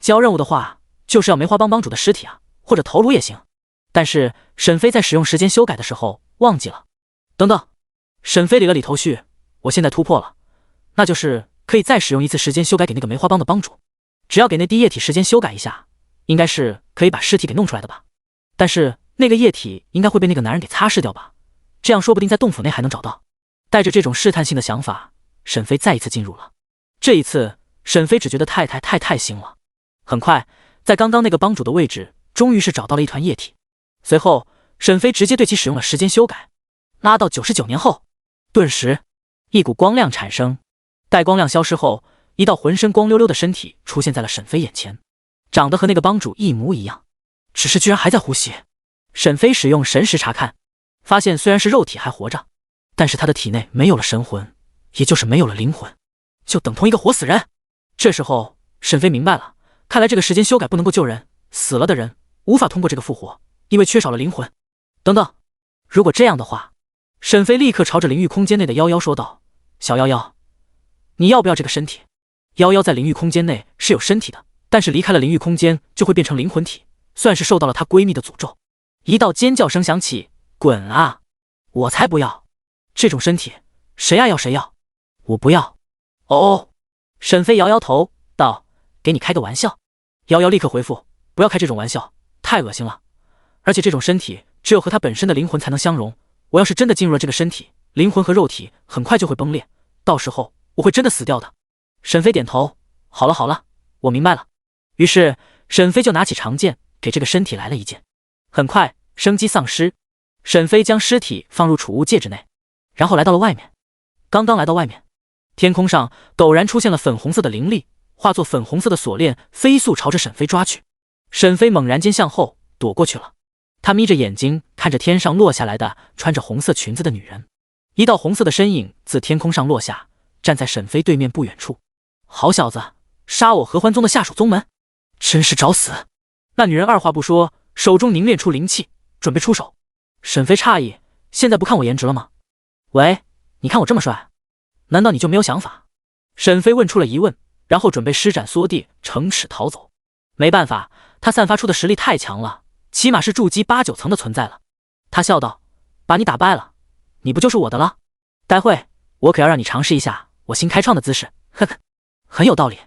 交任务的话，就是要梅花帮帮主的尸体啊，或者头颅也行。但是沈飞在使用时间修改的时候忘记了。等等，沈飞理了理头绪，我现在突破了，那就是可以再使用一次时间修改给那个梅花帮的帮主，只要给那滴液体时间修改一下，应该是可以把尸体给弄出来的吧。但是那个液体应该会被那个男人给擦拭掉吧，这样说不定在洞府内还能找到。带着这种试探性的想法，沈飞再一次进入了。这一次沈飞只觉得太行了。很快在刚刚那个帮主的位置，终于是找到了一团液体。随后，沈飞直接对其使用了时间修改，拉到99年后。顿时，一股光亮产生，待光亮消失后，一道浑身光溜溜的身体出现在了沈飞眼前，长得和那个帮主一模一样，只是居然还在呼吸。沈飞使用神识查看，发现虽然是肉体还活着，但是他的体内没有了神魂，也就是没有了灵魂，就等同一个活死人。这时候，沈飞明白了，看来这个时间修改不能够救人，死了的人无法通过这个复活，因为缺少了灵魂。等等，如果这样的话，沈飞立刻朝着灵域空间内的夭夭说道：“小夭夭，你要不要这个身体？”夭夭在灵域空间内是有身体的，但是离开了灵域空间就会变成灵魂体，算是受到了她闺蜜的诅咒。一道尖叫声响起：“滚啊！我才不要！这种身体，谁爱要谁要，我不要！”哦，沈飞摇摇头道：“给你开个玩笑。”夭夭立刻回复：“不要开这种玩笑，太恶心了。而且这种身体只有和他本身的灵魂才能相融，我要是真的进入了这个身体，灵魂和肉体很快就会崩裂，到时候我会真的死掉的。”沈飞点头：“好了好了，我明白了。”于是沈飞就拿起长剑给这个身体来了一剑。很快生机丧失，沈飞将尸体放入储物戒指内，然后来到了外面。刚刚来到外面，天空上陡然出现了粉红色的灵力，化作粉红色的锁链，飞速朝着沈飞抓去。沈飞猛然间向后躲过去了，他眯着眼睛看着天上落下来的穿着红色裙子的女人，一道红色的身影自天空上落下，站在沈飞对面不远处。好小子，杀我合欢宗的下属宗门，真是找死！那女人二话不说，手中凝练出灵气，准备出手。沈飞诧异，现在不看我颜值了吗？喂，你看我这么帅，难道你就没有想法？沈飞问出了疑问，然后准备施展缩地成齿逃走。没办法，他散发出的实力太强了，起码是筑基8、9层的存在了。他笑道：“把你打败了，你不就是我的了？待会我可要让你尝试一下我新开创的姿势。”呵呵，很有道理。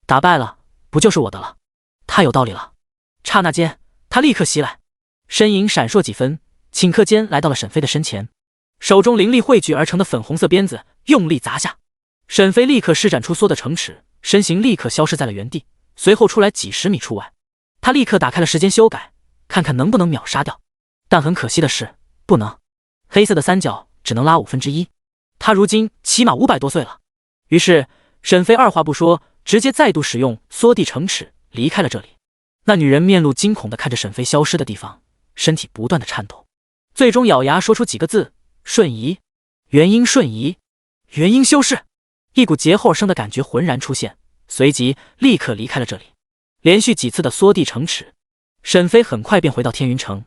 打败了，不就是我的了？太有道理了。刹那间，他立刻袭来，身影闪烁几分，顷刻间来到了沈飞的身前，手中灵力汇聚而成的粉红色鞭子用力砸下。沈飞立刻施展出缩的成齿，身形立刻消失在了原地，随后出来几十米处外。他立刻打开了时间修改，看看能不能秒杀掉，但很可惜的是，不能。黑色的三角只能拉1/5，他如今起码500多岁了。于是沈飞二话不说，直接再度使用缩地成齿离开了这里。那女人面露惊恐地看着沈飞消失的地方，身体不断的颤抖，最终咬牙说出几个字：“瞬移。”元婴瞬移，元婴修士。一股劫后而生的感觉浑然出现，随即立刻离开了这里。连续几次的缩地成齿，沈飞很快便回到天云城，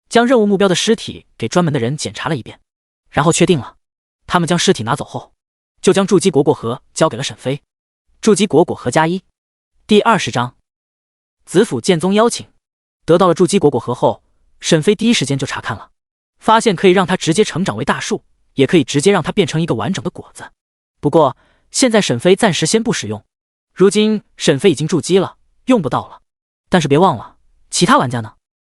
将任务目标的尸体给专门的人检查了一遍，然后确定了。他们将尸体拿走后，就将筑基果果核交给了沈飞。筑基果果核+1第20章子府剑宗邀请。得到了筑基果果核后，沈飞第一时间就查看了，发现可以让它直接成长为大树，也可以直接让它变成一个完整的果子。不过现在沈飞暂时先不使用，如今沈飞已经筑基了，用不到了。但是别忘了，其他玩家呢？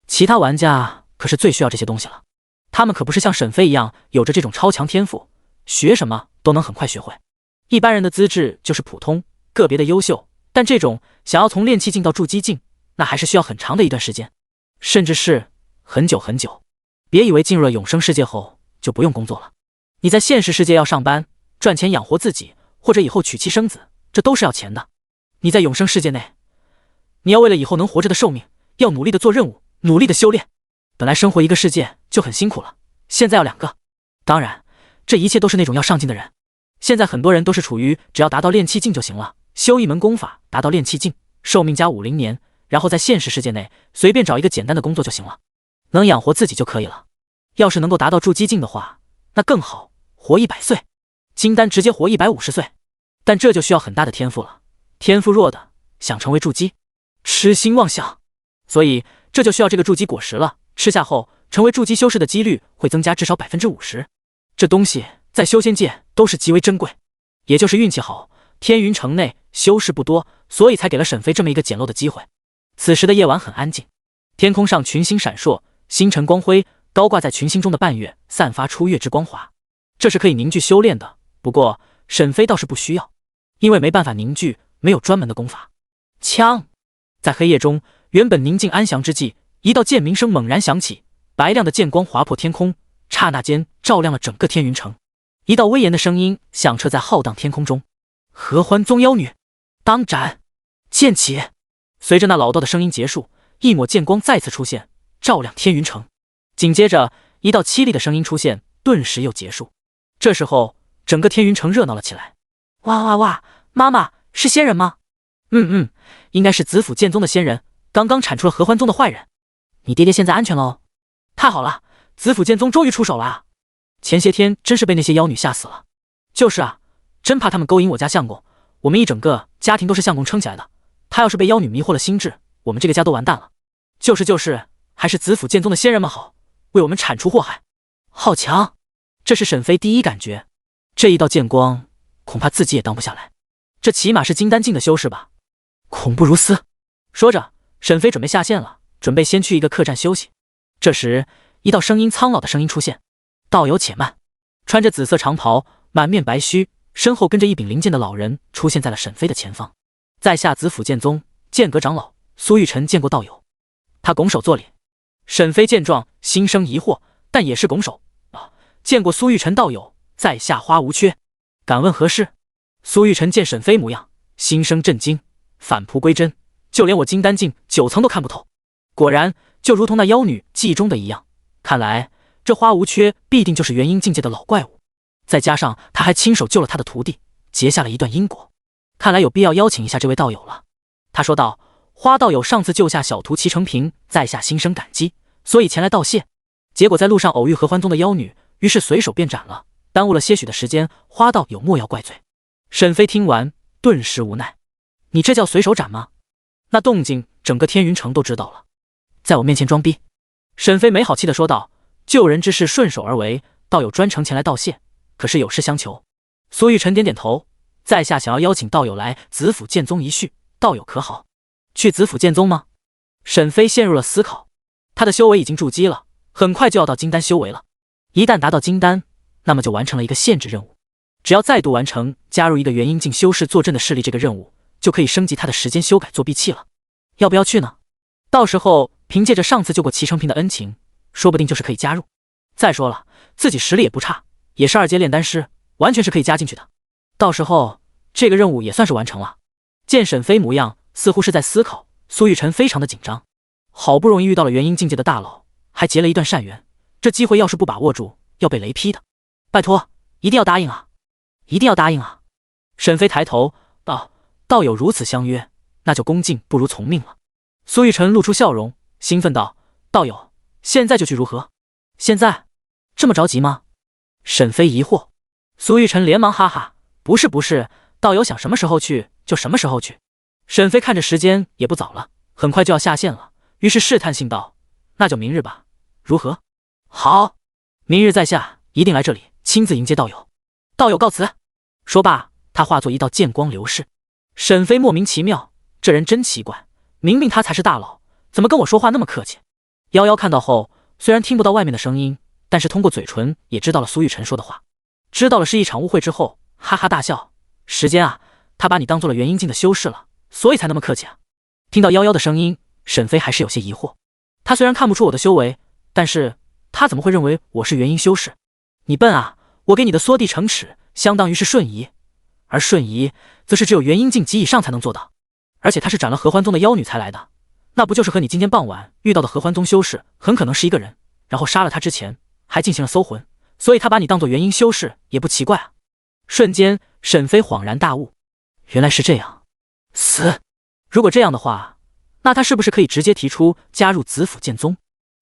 其他玩家可是最需要这些东西了，他们可不是像沈飞一样有着这种超强天赋，学什么都能很快学会。一般人的资质就是普通，个别的优秀，但这种想要从炼气境到筑基境，那还是需要很长的一段时间，甚至是很久很久。别以为进入了永生世界后就不用工作了，你在现实世界要上班赚钱养活自己，或者以后娶妻生子，这都是要钱的。你在永生世界内，你要为了以后能活着的寿命，要努力的做任务，努力的修炼。本来生活一个世界就很辛苦了，现在要2个。当然，这一切都是那种要上进的人。现在很多人都是处于只要达到炼气境就行了，修一门功法达到炼气境，寿命加50年，然后在现实世界内随便找一个简单的工作就行了，能养活自己就可以了。要是能够达到筑基境的话，那更好，活100岁。金丹直接活150岁，但这就需要很大的天赋了。天赋弱的想成为筑基，痴心妄想。所以这就需要这个筑基果实了，吃下后成为筑基修士的几率会增加至少50%。这东西在修仙界都是极为珍贵，也就是运气好，天云城内修士不多，所以才给了沈飞这么一个简陋的机会。此时的夜晚很安静，天空上群星闪烁，星辰光辉，高挂在群星中的半月散发出月之光华，这是可以凝聚修炼的。不过沈飞倒是不需要，因为没办法凝聚，没有专门的功法。枪在黑夜中，原本宁静安详之际，一道剑鸣声猛然响起，白亮的剑光划破天空，刹那间照亮了整个天云城。一道威严的声音响彻在浩荡天空中：“合欢宗妖女，当斩！”剑起！随着那老道的声音结束，一抹剑光再次出现，照亮天云城。紧接着，一道凄厉的声音出现，顿时又结束。这时候，整个天云城热闹了起来。哇哇哇！妈妈，是仙人吗？应该是紫府剑宗的仙人，刚刚铲除了合欢宗的坏人。你爹爹现在安全了哦。太好了，紫府剑宗终于出手了啊！前些天真是被那些妖女吓死了。就是啊，真怕他们勾引我家相公，我们一整个家庭都是相公撑起来的。他要是被妖女迷惑了心智，我们这个家都完蛋了。就是，还是紫府剑宗的仙人们好，为我们铲除祸害。好强！这是沈飞第一感觉，这一道剑光，恐怕自己也当不下来。这起码是金丹境的修士吧？恐怖如斯。说着，沈飞准备下线了，准备先去一个客栈休息。这时，一道声音苍老的声音出现：“道友且慢！”穿着紫色长袍，满面白须，身后跟着一柄灵剑的老人出现在了沈飞的前方。在下紫府剑宗剑阁长老苏玉晨见过道友。他拱手作礼。沈飞见状，心生疑惑，但也是拱手：“见过苏玉晨道友，在下花无缺，敢问何事？”苏玉晨见沈飞模样，心生震惊，返璞归真，就连我金丹境9层都看不透。果然，就如同那妖女记忆中的一样，看来这花无缺必定就是元婴境界的老怪物。再加上他还亲手救了他的徒弟，结下了一段因果，看来有必要邀请一下这位道友了。他说道：“花道友上次救下小徒齐成平，在下心生感激，所以前来道谢。结果在路上偶遇合欢宗的妖女，于是随手便斩了，耽误了些许的时间，花道友莫要怪罪。”沈飞听完，顿时无奈：“你这叫随手斩吗？那动静整个天云城都知道了，在我面前装逼。”沈飞没好气地说道：“救人之事顺手而为，道友专程前来道谢，可是有事相求。”苏玉晨点点头：“在下想要邀请道友来紫府剑宗一叙，道友可好？”去紫府剑宗吗？沈飞陷入了思考。他的修为已经筑基了，很快就要到金丹修为了。一旦达到金丹，那么就完成了一个限制任务。只要再度完成加入一个元婴境修士坐镇的势力这个任务，就可以升级他的时间修改作弊器了。要不要去呢？到时候凭借着上次救过齐成平的恩情，说不定就是可以加入。再说了，自己实力也不差，也是2阶炼丹师，完全是可以加进去的。到时候这个任务也算是完成了。见沈飞模样，似乎是在思考，苏玉晨非常的紧张。好不容易遇到了元婴境界的大佬，还结了一段善缘，这机会要是不把握住，要被雷劈的。拜托，一定要答应啊！一定要答应啊！沈飞抬头道：“道友如此相约，那就恭敬不如从命了。”苏玉晨露出笑容，兴奋道：“道友，现在就去如何？现在？这么着急吗？”沈飞疑惑。苏玉晨连忙哈哈：“不是，道友想什么时候去就什么时候去。”沈飞看着时间也不早了，很快就要下线了，于是试探性道：“那就明日吧，如何？”“好，明日在下一定来这里亲自迎接道友。”“道友告辞。”说罢，他化作一道剑光流逝。沈飞莫名其妙，这人真奇怪，明明他才是大佬，怎么跟我说话那么客气？夭夭看到后，虽然听不到外面的声音，但是通过嘴唇也知道了苏玉晨说的话，知道了是一场误会之后，哈哈大笑：“时间啊，他把你当做了元婴境的修士了，所以才那么客气啊。”听到夭夭的声音，沈飞还是有些疑惑。他虽然看不出我的修为，但是他怎么会认为我是元婴修士？你笨啊，我给你的缩地成尺相当于是瞬移，而瞬移则是只有元婴境及以上才能做到，而且他是斩了合欢宗的妖女才来的，那不就是和你今天傍晚遇到的合欢宗修士很可能是一个人，然后杀了他之前还进行了搜魂，所以他把你当做元婴修士也不奇怪啊。瞬间沈飞恍然大悟，原来是这样。死！如果这样的话，那他是不是可以直接提出加入紫府剑宗？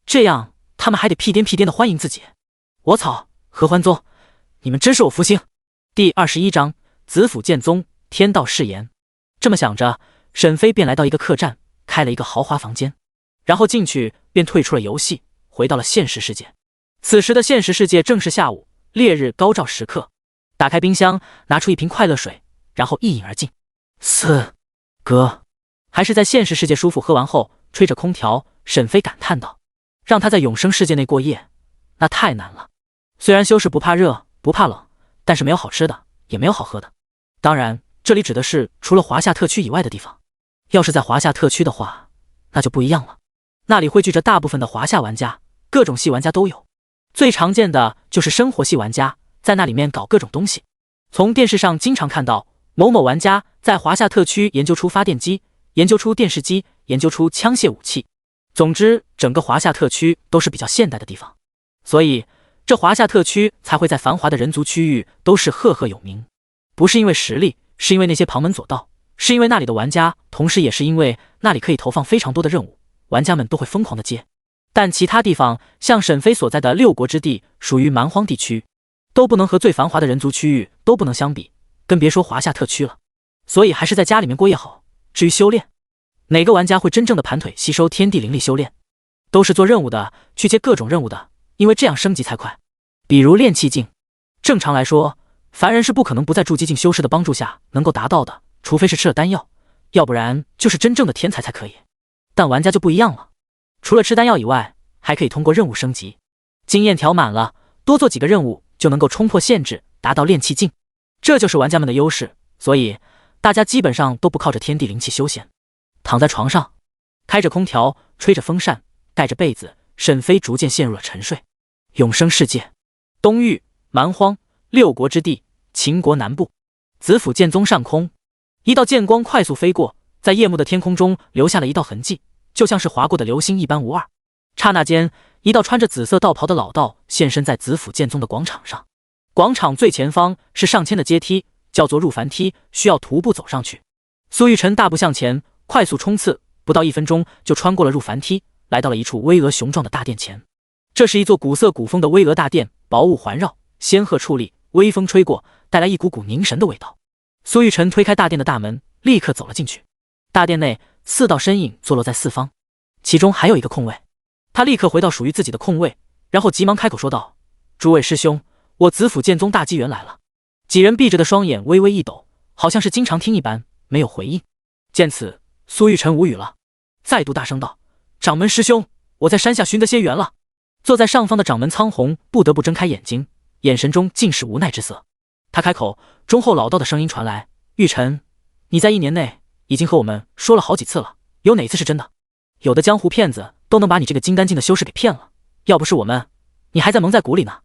这样他们还得屁颠屁颠的欢迎自己。我操，合欢宗，你们真是我福星。第21章紫府剑宗天道誓言。这么想着，沈飞便来到一个客栈，开了一个豪华房间，然后进去便退出了游戏，回到了现实世界。此时的现实世界正是下午，烈日高照时刻。打开冰箱，拿出一瓶快乐水，然后一饮而尽。哥，还是在现实世界舒服。喝完后，吹着空调，沈飞感叹道：“让他在永生世界内过夜，那太难了。虽然修士不怕热，不怕冷，但是没有好吃的，也没有好喝的。当然，这里指的是除了华夏特区以外的地方。要是在华夏特区的话，那就不一样了。那里汇聚着大部分的华夏玩家，各种系玩家都有。最常见的就是生活系玩家，在那里面搞各种东西。从电视上经常看到某某玩家在华夏特区研究出发电机，研究出电视机，研究出枪械武器。总之，整个华夏特区都是比较现代的地方，所以这华夏特区才会在繁华的人族区域都是赫赫有名。不是因为实力，是因为那些旁门左道，是因为那里的玩家，同时也是因为那里可以投放非常多的任务，玩家们都会疯狂的接。但其他地方，像沈飞所在的六国之地，属于蛮荒地区，都不能和最繁华的人族区域都不能相比，更别说华夏特区了。所以还是在家里面过夜好。至于修炼，哪个玩家会真正的盘腿吸收天地灵力修炼？都是做任务的，去接各种任务的，因为这样升级才快。比如炼气境，正常来说，凡人是不可能不在筑基境修士的帮助下能够达到的，除非是吃了丹药，要不然就是真正的天才才可以。但玩家就不一样了，除了吃丹药以外，还可以通过任务升级，经验条满了，多做几个任务就能够冲破限制，达到炼气境。这就是玩家们的优势，所以大家基本上都不靠着天地灵气休闲，躺在床上，开着空调，吹着风扇，盖着被子，沈飞逐渐陷入了沉睡。永生世界，东域蛮荒六国之地，秦国南部，子府剑宗上空，一道剑光快速飞过，在夜幕的天空中留下了一道痕迹，就像是划过的流星一般无二。刹那间，一道穿着紫色道袍的老道现身在子府剑宗的广场上。广场最前方是上千的阶梯，叫做入凡梯，需要徒步走上去。苏玉晨大步向前，快速冲刺，不到1分钟就穿过了入凡梯，来到了一处巍峨雄壮的大殿前。这是一座古色古风的巍峨大殿，薄雾环绕，仙鹤矗立，微风吹过，带来一股股凝神的味道。苏玉晨推开大殿的大门，立刻走了进去。大殿内4道身影坐落在四方，其中还有一个空位。他立刻回到属于自己的空位，然后急忙开口说道：“诸位师兄，我子府剑宗大机缘来了。”几人闭着的双眼微微一抖，好像是经常听一般，没有回应。见此，苏玉晨无语了，再度大声道：“掌门师兄，我在山下寻得些缘了。”坐在上方的掌门苍红不得不睁开眼睛，眼神中尽是无奈之色。他开口，忠厚老道的声音传来：“玉晨，你在1年内已经和我们说了好几次了，有哪次是真的？有的江湖骗子都能把你这个金丹境的修士给骗了，要不是我们，你还在蒙在鼓里呢。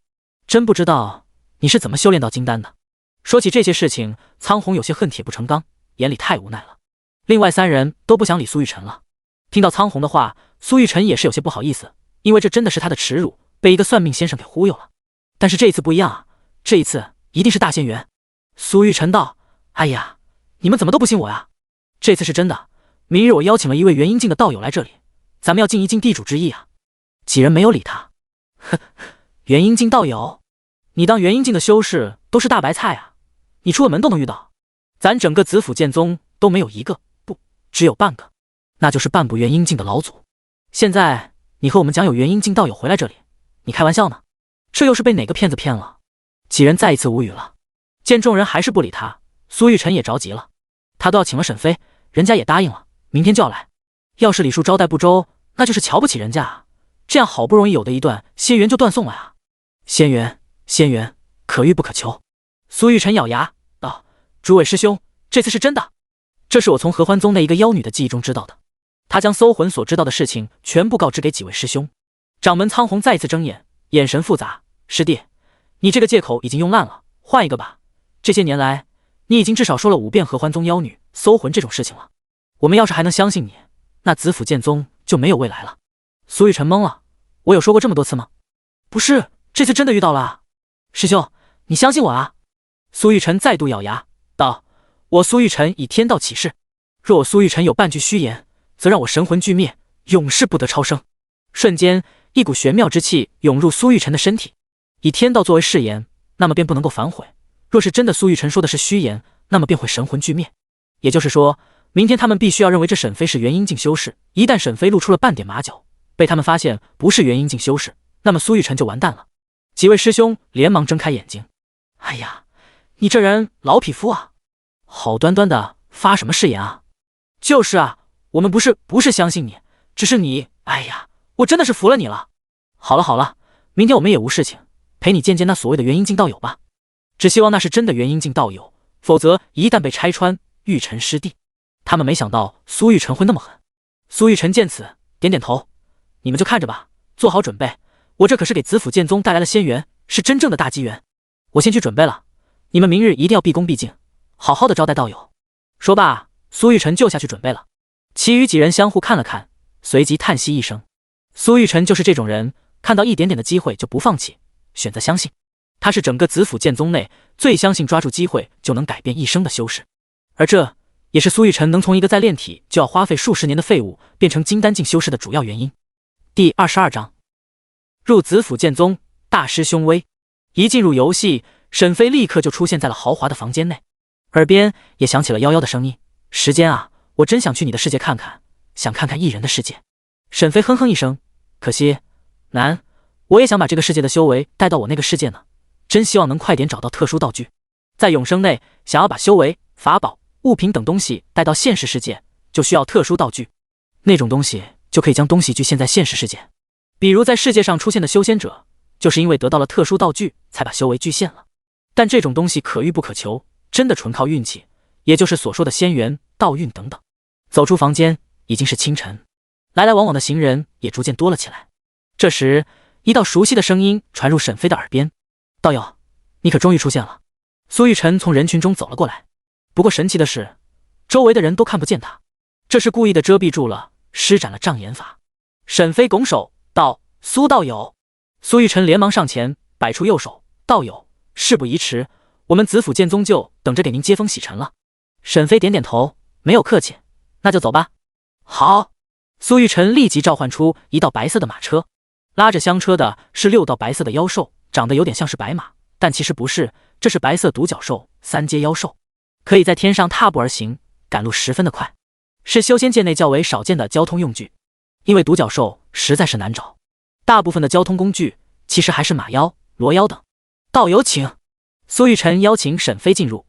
真不知道你是怎么修炼到金丹的。”说起这些事情，苍红有些恨铁不成钢，眼里太无奈了。另外3人都不想理苏玉晨了。听到苍红的话，苏玉晨也是有些不好意思，因为这真的是他的耻辱，被一个算命先生给忽悠了。但是这一次不一样啊，这一次一定是大仙缘。苏玉晨道：“哎呀，你们怎么都不信我呀？这次是真的，明日我邀请了一位元阴境的道友来这里，咱们要尽一尽地主之谊啊。”几人没有理他。呵，元阴境道友，你当元阴境的修士都是大白菜啊？你出了门都能遇到？咱整个子府剑宗都没有一个，不，只有半个，那就是半部元阴境的老祖。现在你和我们讲有元阴境道友回来这里，你开玩笑呢？这又是被哪个骗子骗了？几人再一次无语了。见众人还是不理他，苏玉晨也着急了，他都要请了沈飞，人家也答应了，明天就要来。要是礼数招待不周，那就是瞧不起人家啊！这样好不容易有的一段仙缘就断送了啊！仙缘，仙缘，可遇不可求。苏玉晨咬牙道：“诸位师兄，这次是真的。这是我从合欢宗那一个妖女的记忆中知道的。”他将搜魂所知道的事情全部告知给几位师兄。掌门苍红再次睁眼，眼神复杂：“师弟，你这个借口已经用烂了，换一个吧。这些年来，你已经至少说了5遍合欢宗妖女搜魂这种事情了。我们要是还能相信你，那子府剑宗就没有未来了。”苏玉晨懵了：“我有说过这么多次吗？”“不是，这次真的遇到了啊。师兄，你相信我啊！”苏玉晨再度咬牙道：“我苏玉晨以天道起誓，若我苏玉晨有半句虚言，则让我神魂俱灭，永世不得超生。”瞬间，一股玄妙之气涌入苏玉晨的身体。以天道作为誓言，那么便不能够反悔。若是真的苏玉晨说的是虚言，那么便会神魂俱灭。也就是说，明天他们必须要认为这沈飞是元阴境修士。一旦沈飞露出了半点马脚，被他们发现不是元阴境修士，那么苏玉晨就完蛋了。几位师兄连忙睁开眼睛：“哎呀，你这人老匹夫啊，好端端的发什么誓言啊？”“就是啊，我们不是相信你，只是你，哎呀，我真的是服了你了。好了好了，明天我们也无事情，陪你见见那所谓的元阴境道友吧。只希望那是真的元阴境道友，否则一旦被拆穿，玉晨师弟。”他们没想到苏玉晨会那么狠。苏玉晨见此，点点头：“你们就看着吧，做好准备。我这可是给子府剑宗带来了仙缘，是真正的大机缘。我先去准备了，你们明日一定要毕恭毕敬，好好的招待道友。”说罢，苏玉晨就下去准备了。其余几人相互看了看，随即叹息一声。苏玉晨就是这种人，看到一点点的机会就不放弃，选择相信。他是整个子府剑宗内最相信抓住机会就能改变一生的修士，而这也是苏玉晨能从一个在炼体就要花费数十年的废物变成金丹境修士的主要原因。第22章，入子府剑宗，大师兄威。一进入游戏，沈飞立刻就出现在了豪华的房间内，耳边也响起了夭夭的声音：“时间啊，我真想去你的世界看看，想看看异人的世界。”沈飞哼哼一声，可惜难，我也想把这个世界的修为带到我那个世界呢，真希望能快点找到特殊道具。在永生内，想要把修为、法宝、物品等东西带到现实世界，就需要特殊道具，那种东西就可以将东西局限在现实世界。比如在世界上出现的修仙者，就是因为得到了特殊道具才把修为局限了。但这种东西可遇不可求，真的纯靠运气，也就是所说的仙缘、道运等等。走出房间，已经是清晨，来来往往的行人也逐渐多了起来。这时，一道熟悉的声音传入沈飞的耳边：“道友，你可终于出现了。”苏玉晨从人群中走了过来，不过神奇的是，周围的人都看不见他，这是故意的遮蔽住了，施展了障眼法。沈飞拱手道：“苏道友。”苏玉晨连忙上前摆出右手：“道友，事不宜迟，我们子府剑宗就等着给您接风洗尘了。”沈飞点点头：“没有客气，那就走吧。”好。苏玉晨立即召唤出一道白色的马车，拉着香车的是6道白色的妖兽，长得有点像是白马，但其实不是，这是白色独角兽3阶妖兽，可以在天上踏步而行，赶路十分的快，是修仙界内较为少见的交通用具。因为独角兽实在是难找，大部分的交通工具其实还是马妖、骡妖等。道友请。苏玉晨邀请沈飞进入，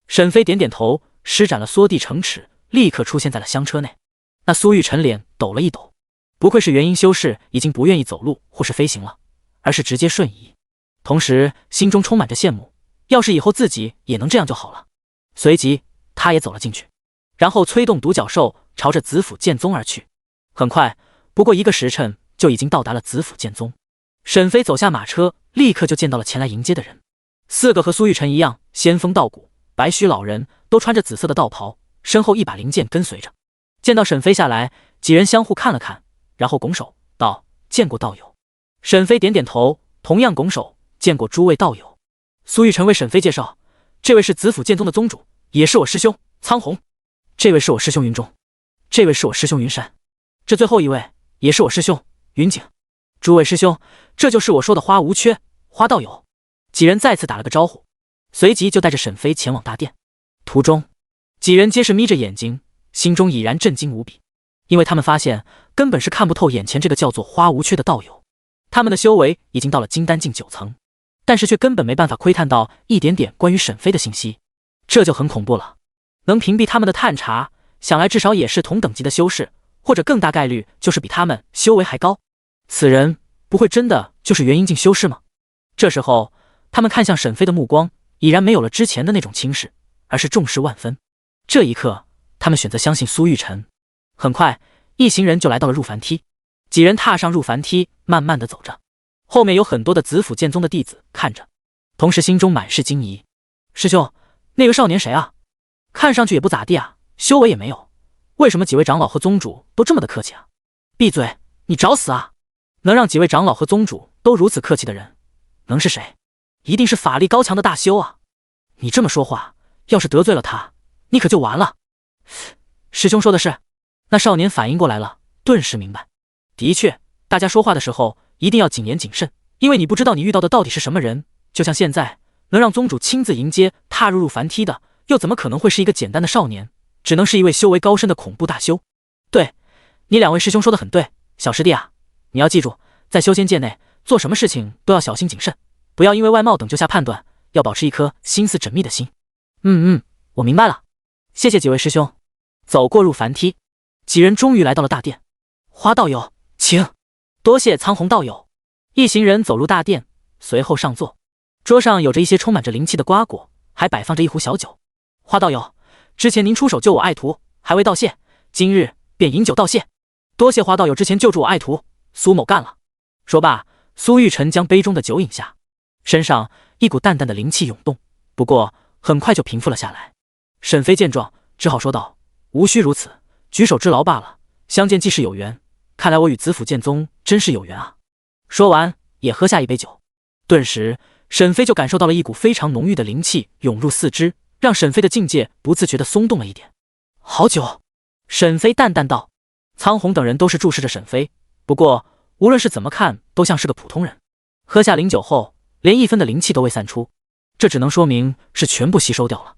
沈飞点点头，施展了缩地成尺，立刻出现在了香车内。那苏玉晨脸抖了一抖，不愧是元婴修士，已经不愿意走路或是飞行了，而是直接瞬移，同时心中充满着羡慕，要是以后自己也能这样就好了。随即他也走了进去，然后催动独角兽朝着子府剑宗而去。很快，不过1个时辰就已经到达了子府剑宗。沈飞走下马车，立刻就见到了前来迎接的人，4个和苏玉晨一样，仙风道骨，白须老人，都穿着紫色的道袍，身后一把灵剑跟随着。见到沈飞下来，几人相互看了看，然后拱手道：“见过道友。”沈飞点点头，同样拱手：“见过诸位道友。”苏玉晨为沈飞介绍：“这位是子府剑宗的宗主，也是我师兄苍红。这位是我师兄云中，这位是我师兄云山，这最后一位也是我师兄云景。诸位师兄，这就是我说的花无缺，花道友。”几人再次打了个招呼，随即就带着沈飞前往大殿。途中，几人皆是眯着眼睛，心中已然震惊无比，因为他们发现根本是看不透眼前这个叫做花无缺的道友。他们的修为已经到了金丹境9层，但是却根本没办法窥探到一点点关于沈飞的信息，这就很恐怖了。能屏蔽他们的探查，想来至少也是同等级的修士，或者更大概率就是比他们修为还高。此人不会真的就是元婴境修士吗？这时候他们看向沈飞的目光已然没有了之前的那种轻视，而是重视万分。这一刻，他们选择相信苏玉晨。很快，一行人就来到了入凡梯，几人踏上入凡梯，慢慢的走着，后面有很多的子府剑宗的弟子看着，同时心中满是惊疑：“师兄，那个少年谁啊？看上去也不咋地啊，修为也没有，为什么几位长老和宗主都这么的客气啊？”“闭嘴，你找死啊！能让几位长老和宗主都如此客气的人，能是谁？一定是法力高强的大修啊！你这么说话，要是得罪了他，你可就完了。”师兄说的是。那少年反应过来了，顿时明白，的确，大家说话的时候一定要谨言谨慎，因为你不知道你遇到的到底是什么人。就像现在能让宗主亲自迎接踏入凡梯的，又怎么可能会是一个简单的少年，只能是一位修为高深的恐怖大修。对，你2位师兄说的很对，小师弟啊，你要记住，在修仙界内做什么事情都要小心谨慎，不要因为外貌等就下判断，要保持一颗心思缜密的心。我明白了，谢谢几位师兄。走过入凡梯，几人终于来到了大殿。花道友，请。多谢苍红道友。一行人走入大殿，随后上座。桌上有着一些充满着灵气的瓜果，还摆放着一壶小酒。花道友，之前您出手救我爱徒，还未道谢，今日便饮酒道谢。多谢花道友之前救助我爱徒，苏某干了。说罢，苏玉晨将杯中的酒饮下，身上一股淡淡的灵气涌动，不过很快就平复了下来。沈飞见状，只好说道：“无需如此，举手之劳罢了。相见即是有缘，看来我与子府剑宗真是有缘啊。”说完，也喝下一杯酒。顿时，沈飞就感受到了一股非常浓郁的灵气涌入四肢，让沈飞的境界不自觉地松动了一点。好酒，沈飞淡淡道。苍红等人都是注视着沈飞，不过无论是怎么看，都像是个普通人。喝下灵酒后，连1分的灵气都未散出，这只能说明是全部吸收掉了。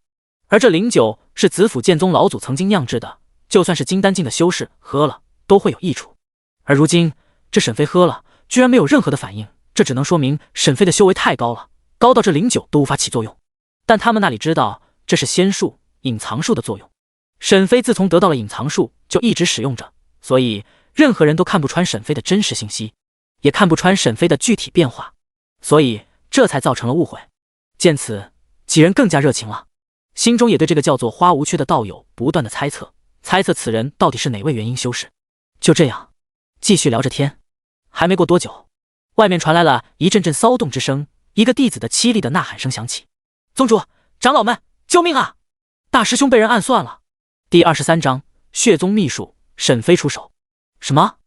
而这灵酒是子府剑宗老祖曾经酿制的，就算是金丹境的修士喝了都会有益处。而如今这沈飞喝了，居然没有任何的反应，这只能说明沈飞的修为太高了，高到这灵酒都无法起作用。但他们那里知道，这是仙术隐藏术的作用。沈飞自从得到了隐藏术，就一直使用着，所以任何人都看不穿沈飞的真实信息，也看不穿沈飞的具体变化，所以这才造成了误会。见此，几人更加热情了，心中也对这个叫做花无缺的道友不断的猜测此人到底是哪位元婴修士。就这样继续聊着天，还没过多久，外面传来了一阵阵骚动之声，一个弟子的凄厉的呐喊声响起：“宗主，长老们，救命啊！大师兄被人暗算了！”第23章血宗秘术，沈飞出手。什么？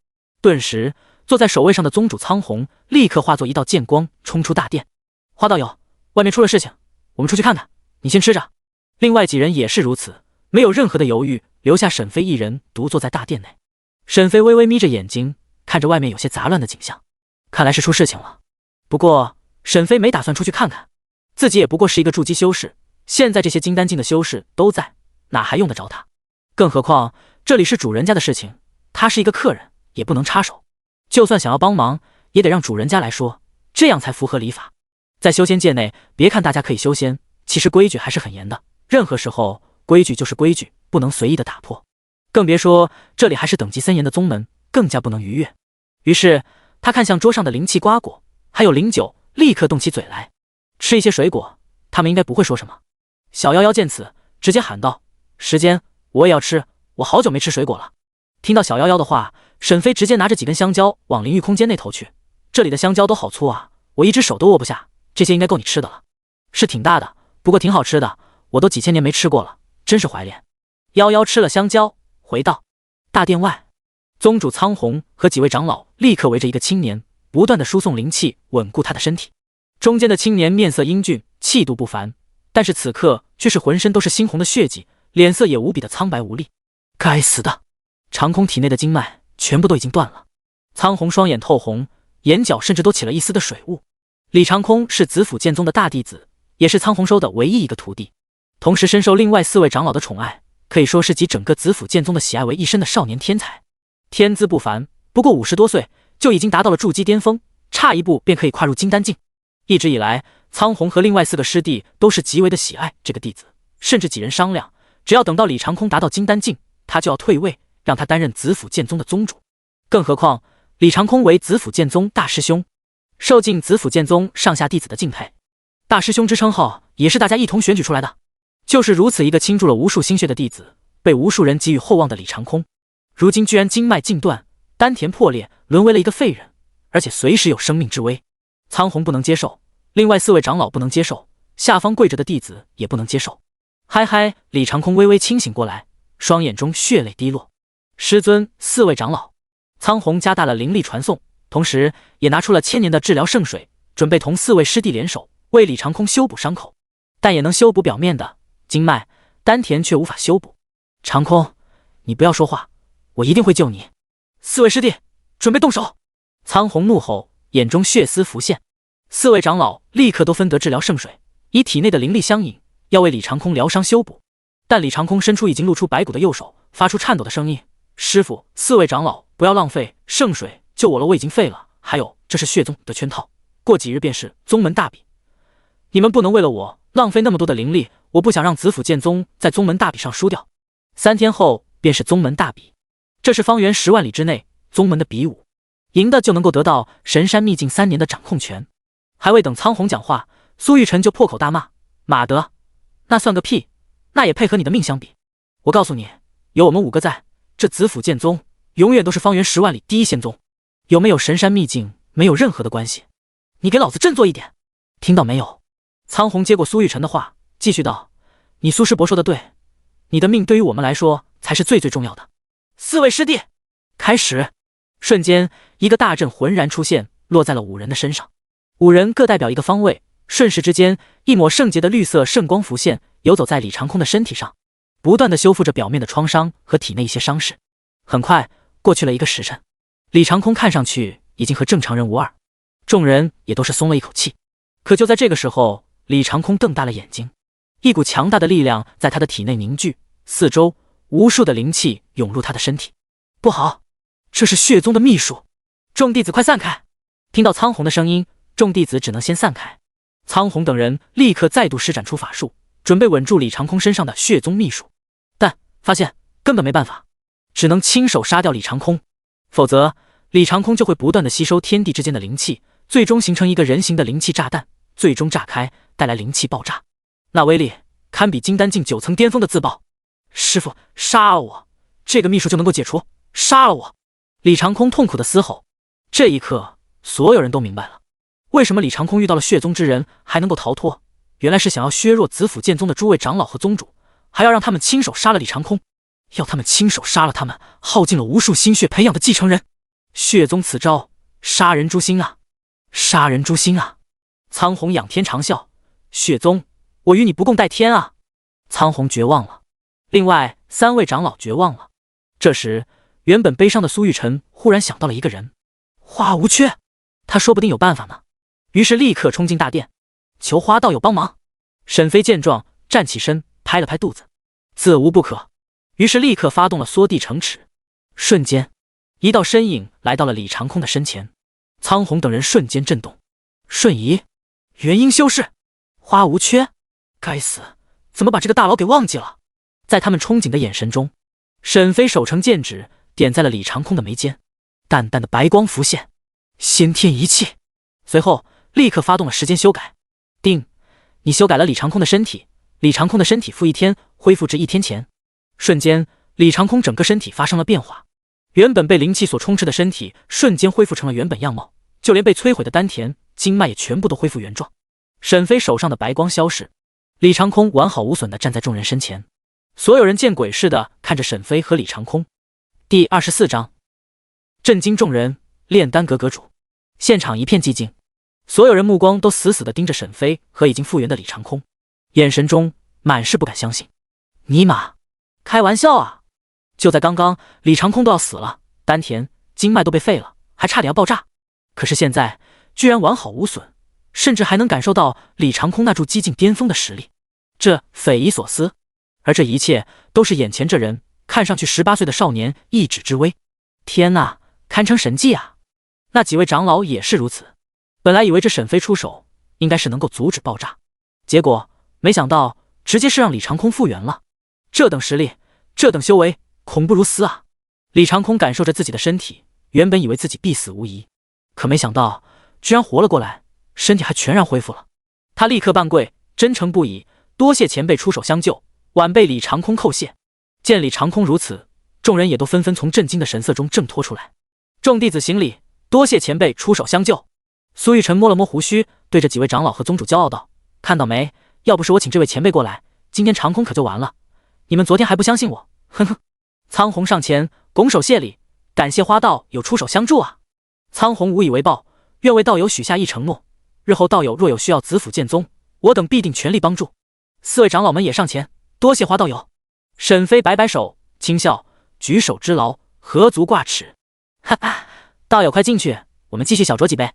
顿时，坐在首位上的宗主苍红立刻化作一道剑光冲出大殿。花道友，外面出了事情，我们出去看看，你先吃着。另外几人也是如此，没有任何的犹豫，留下沈飞一人独坐在大殿内。沈飞微微眯着眼睛，看着外面有些杂乱的景象，看来是出事情了。不过沈飞没打算出去看看，自己也不过是一个筑基修士，现在这些金丹境的修士都在，哪还用得着他？更何况这里是主人家的事情，他是一个客人，也不能插手。就算想要帮忙，也得让主人家来说，这样才符合礼法。在修仙界内，别看大家可以修仙，其实规矩还是很严的，任何时候规矩就是规矩，不能随意的打破。更别说这里还是等级森严的宗门，更加不能逾越。于是他看向桌上的灵气瓜果还有灵酒，立刻动起嘴来。吃一些水果，他们应该不会说什么。小夭夭见此，直接喊道：“时间，我也要吃，我好久没吃水果了。”听到小夭夭的话，沈飞直接拿着几根香蕉往灵域空间内投去。这里的香蕉都好粗啊，我一只手都握不下，这些应该够你吃的了。是挺大的，不过挺好吃的，我都几千年没吃过了，真是怀念。夭夭吃了香蕉，回道。大殿外，宗主苍红和几位长老立刻围着一个青年，不断的输送灵气，稳固他的身体。中间的青年面色英俊，气度不凡，但是此刻却是浑身都是猩红的血迹，脸色也无比的苍白无力。该死的！长空体内的经脉全部都已经断了。苍红双眼透红，眼角甚至都起了一丝的水雾。李长空是子府剑宗的大弟子，也是苍红收的唯一一个徒弟，同时深受另外4位长老的宠爱，可以说是集整个子府剑宗的喜爱为一身的少年天才。天资不凡，不过50多岁就已经达到了筑基巅峰，差一步便可以跨入金丹境。一直以来，苍红和另外4个师弟都是极为的喜爱这个弟子，甚至几人商量，只要等到李长空达到金丹境，他就要退位，让他担任子府剑宗的宗主。更何况李长空为子府剑宗大师兄，受尽子府剑宗上下弟子的敬佩。大师兄之称号也是大家一同选举出来的。就是如此一个倾注了无数心血的弟子，被无数人给予厚望的李长空，如今居然经脉尽断，丹田破裂，沦为了一个废人，而且随时有生命之危。苍红不能接受，另外4位长老不能接受，下方跪着的弟子也不能接受。嗨，李长空微微清醒过来，双眼中血泪滴落。师尊，4位长老。苍红加大了灵力传送，同时也拿出了1000年的治疗圣水，准备同4位师弟联手为李长空修补伤口，但也能修补表面的经脉，丹田却无法修补。长空，你不要说话，我一定会救你。4位师弟，准备动手！苍红怒吼，眼中血丝浮现。4位长老立刻都分得治疗圣水，以体内的灵力相引，要为李长空疗伤修补。但李长空伸出已经露出白骨的右手，发出颤抖的声音：“师父，4位长老不要浪费圣水，救我了，我已经废了。还有，这是血宗的圈套，过几日便是宗门大比，你们不能为了我浪费那么多的灵力，我不想让子府剑宗在宗门大比上输掉。3天后便是宗门大比，这是方圆10万里之内宗门的比武，赢的就能够得到神山秘境3年的掌控权。”还未等苍红讲话，苏玉晨就破口大骂：“马德，那算个屁，那也配和你的命相比？我告诉你，有我们5个在，这子府剑宗永远都是方圆10万里第一仙宗，有没有神山秘境没有任何的关系。你给老子振作一点，听到没有？苍红接过苏玉晨的话，继续道：你苏师伯说的对，你的命对于我们来说才是最重要的。4位师弟，开始！瞬间，一个大阵浑然出现，落在了5人的身上。5人各代表一个方位，瞬时之间，一抹圣洁的绿色圣光浮现，游走在李长空的身体上，不断的修复着表面的创伤和体内一些伤势。很快过去了1个时辰，李长空看上去已经和正常人无二，众人也都是松了一口气。可就在这个时候，李长空瞪大了眼睛，一股强大的力量在他的体内凝聚，四周无数的灵气涌入他的身体。不好，这是血宗的秘术！众弟子快散开！听到苍红的声音，众弟子只能先散开。苍红等人立刻再度施展出法术，准备稳住李长空身上的血宗秘术，但发现根本没办法，只能亲手杀掉李长空，否则李长空就会不断的吸收天地之间的灵气，最终形成一个人形的灵气炸弹，最终炸开，带来灵气爆炸，那威力堪比金丹境9层巅峰的自爆。师父，杀了我，这个秘术就能够解除，杀了我！李长空痛苦的嘶吼。这一刻，所有人都明白了，为什么李长空遇到了血宗之人还能够逃脱，原来是想要削弱子府剑宗的诸位长老和宗主，还要让他们亲手杀了李长空，要他们亲手杀了他们耗尽了无数心血培养的继承人。血宗此招，杀人诛心啊！杀人诛心啊！苍红仰天长啸，血宗，我与你不共戴天啊！苍红绝望了，另外3位长老绝望了。这时，原本悲伤的苏玉晨忽然想到了一个人，花无缺，他说不定有办法呢。于是立刻冲进大殿，求花道友帮忙。沈飞见状，站起身，拍了拍肚子，自无不可。于是立刻发动了缩地成尺，瞬间，一道身影来到了李长空的身前。苍红等人瞬间震动，瞬移，元婴修士，花无缺，该死，怎么把这个大佬给忘记了？在他们憧憬的眼神中，沈飞手成剑指，点在了李长空的眉间，淡淡的白光浮现，先天一气。随后立刻发动了时间修改，定，你修改了李长空的身体，李长空的身体负1天，恢复至1天前。瞬间，李长空整个身体发生了变化，原本被灵气所充斥的身体瞬间恢复成了原本样貌，就连被摧毁的丹田、经脉也全部都恢复原状。沈飞手上的白光消逝，李长空完好无损地站在众人身前。所有人见鬼似的看着沈飞和李长空。第24章，震惊众人，炼丹阁阁主。现场一片寂静，所有人目光都死死地盯着沈飞和已经复原的李长空，眼神中满是不敢相信。尼玛，开玩笑啊！就在刚刚，李长空都要死了，丹田、经脉都被废了，还差点要爆炸，可是现在居然完好无损，甚至还能感受到李长空那注激进巅峰的实力，这匪夷所思。而这一切都是眼前这人看上去18岁的少年一指之威，天哪，堪称神迹啊！那几位长老也是如此，本来以为这沈飞出手应该是能够阻止爆炸，结果没想到直接是让李长空复原了。这等实力，这等修为，恐不如斯啊！李长空感受着自己的身体，原本以为自己必死无疑，可没想到居然活了过来，身体还全然恢复了。他立刻半跪，真诚不已，多谢前辈出手相救，晚辈李长空叩谢。见李长空如此，众人也都纷纷从震惊的神色中挣脱出来。众弟子行礼，多谢前辈出手相救。苏玉晨摸了摸胡须，对着几位长老和宗主骄傲道：看到没，要不是我请这位前辈过来，今天长空可就完了。你们昨天还不相信我，哼哼。苍红上前拱手谢礼，感谢花道友出手相助啊。苍红无以为报，愿为道友许下一承诺，日后道友若有需要子府剑宗，我等必定全力帮助。4位长老们也上前，多谢花道友。沈飞摆摆手，轻笑，举手之劳，何足挂齿。哈哈，道友快进去，我们继续小酌几杯。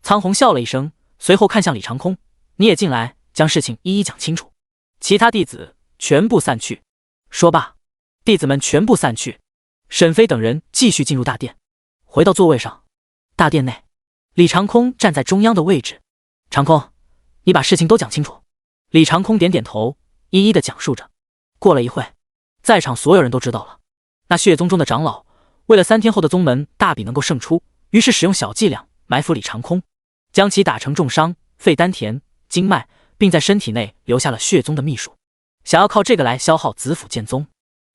苍红笑了一声，随后看向李长空，你也进来，将事情一一讲清楚。其他弟子全部散去。说罢，弟子们全部散去。沈飞等人继续进入大殿，回到座位上。大殿内，李长空站在中央的位置。长空，你把事情都讲清楚。李长空点点头，一一的讲述着。过了一会，在场所有人都知道了，那血宗中的长老为了3天后的宗门大比能够胜出，于是使用小伎俩埋伏李长空，将其打成重伤，废丹田、经脉，并在身体内留下了血宗的秘术，想要靠这个来消耗子府剑宗。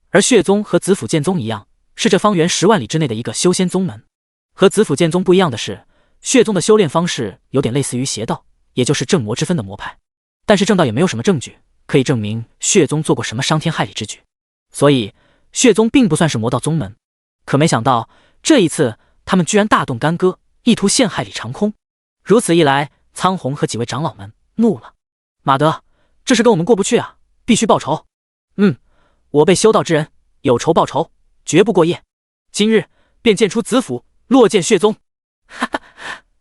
而血宗和子府剑宗一样，是这方圆10万里之内的一个修仙宗门。和子府剑宗不一样的是，血宗的修炼方式有点类似于邪道，也就是正魔之分的魔派，但是正道也没有什么证据可以证明血宗做过什么伤天害理之举，所以血宗并不算是魔道宗门。可没想到这一次他们居然大动干戈，意图陷害李长空。如此一来，苍红和几位长老们怒了。马德，这事跟我们过不去啊，必须报仇。我辈修道之人，有仇报仇，绝不过夜。今日便剑出子府，落剑血宗。哈哈，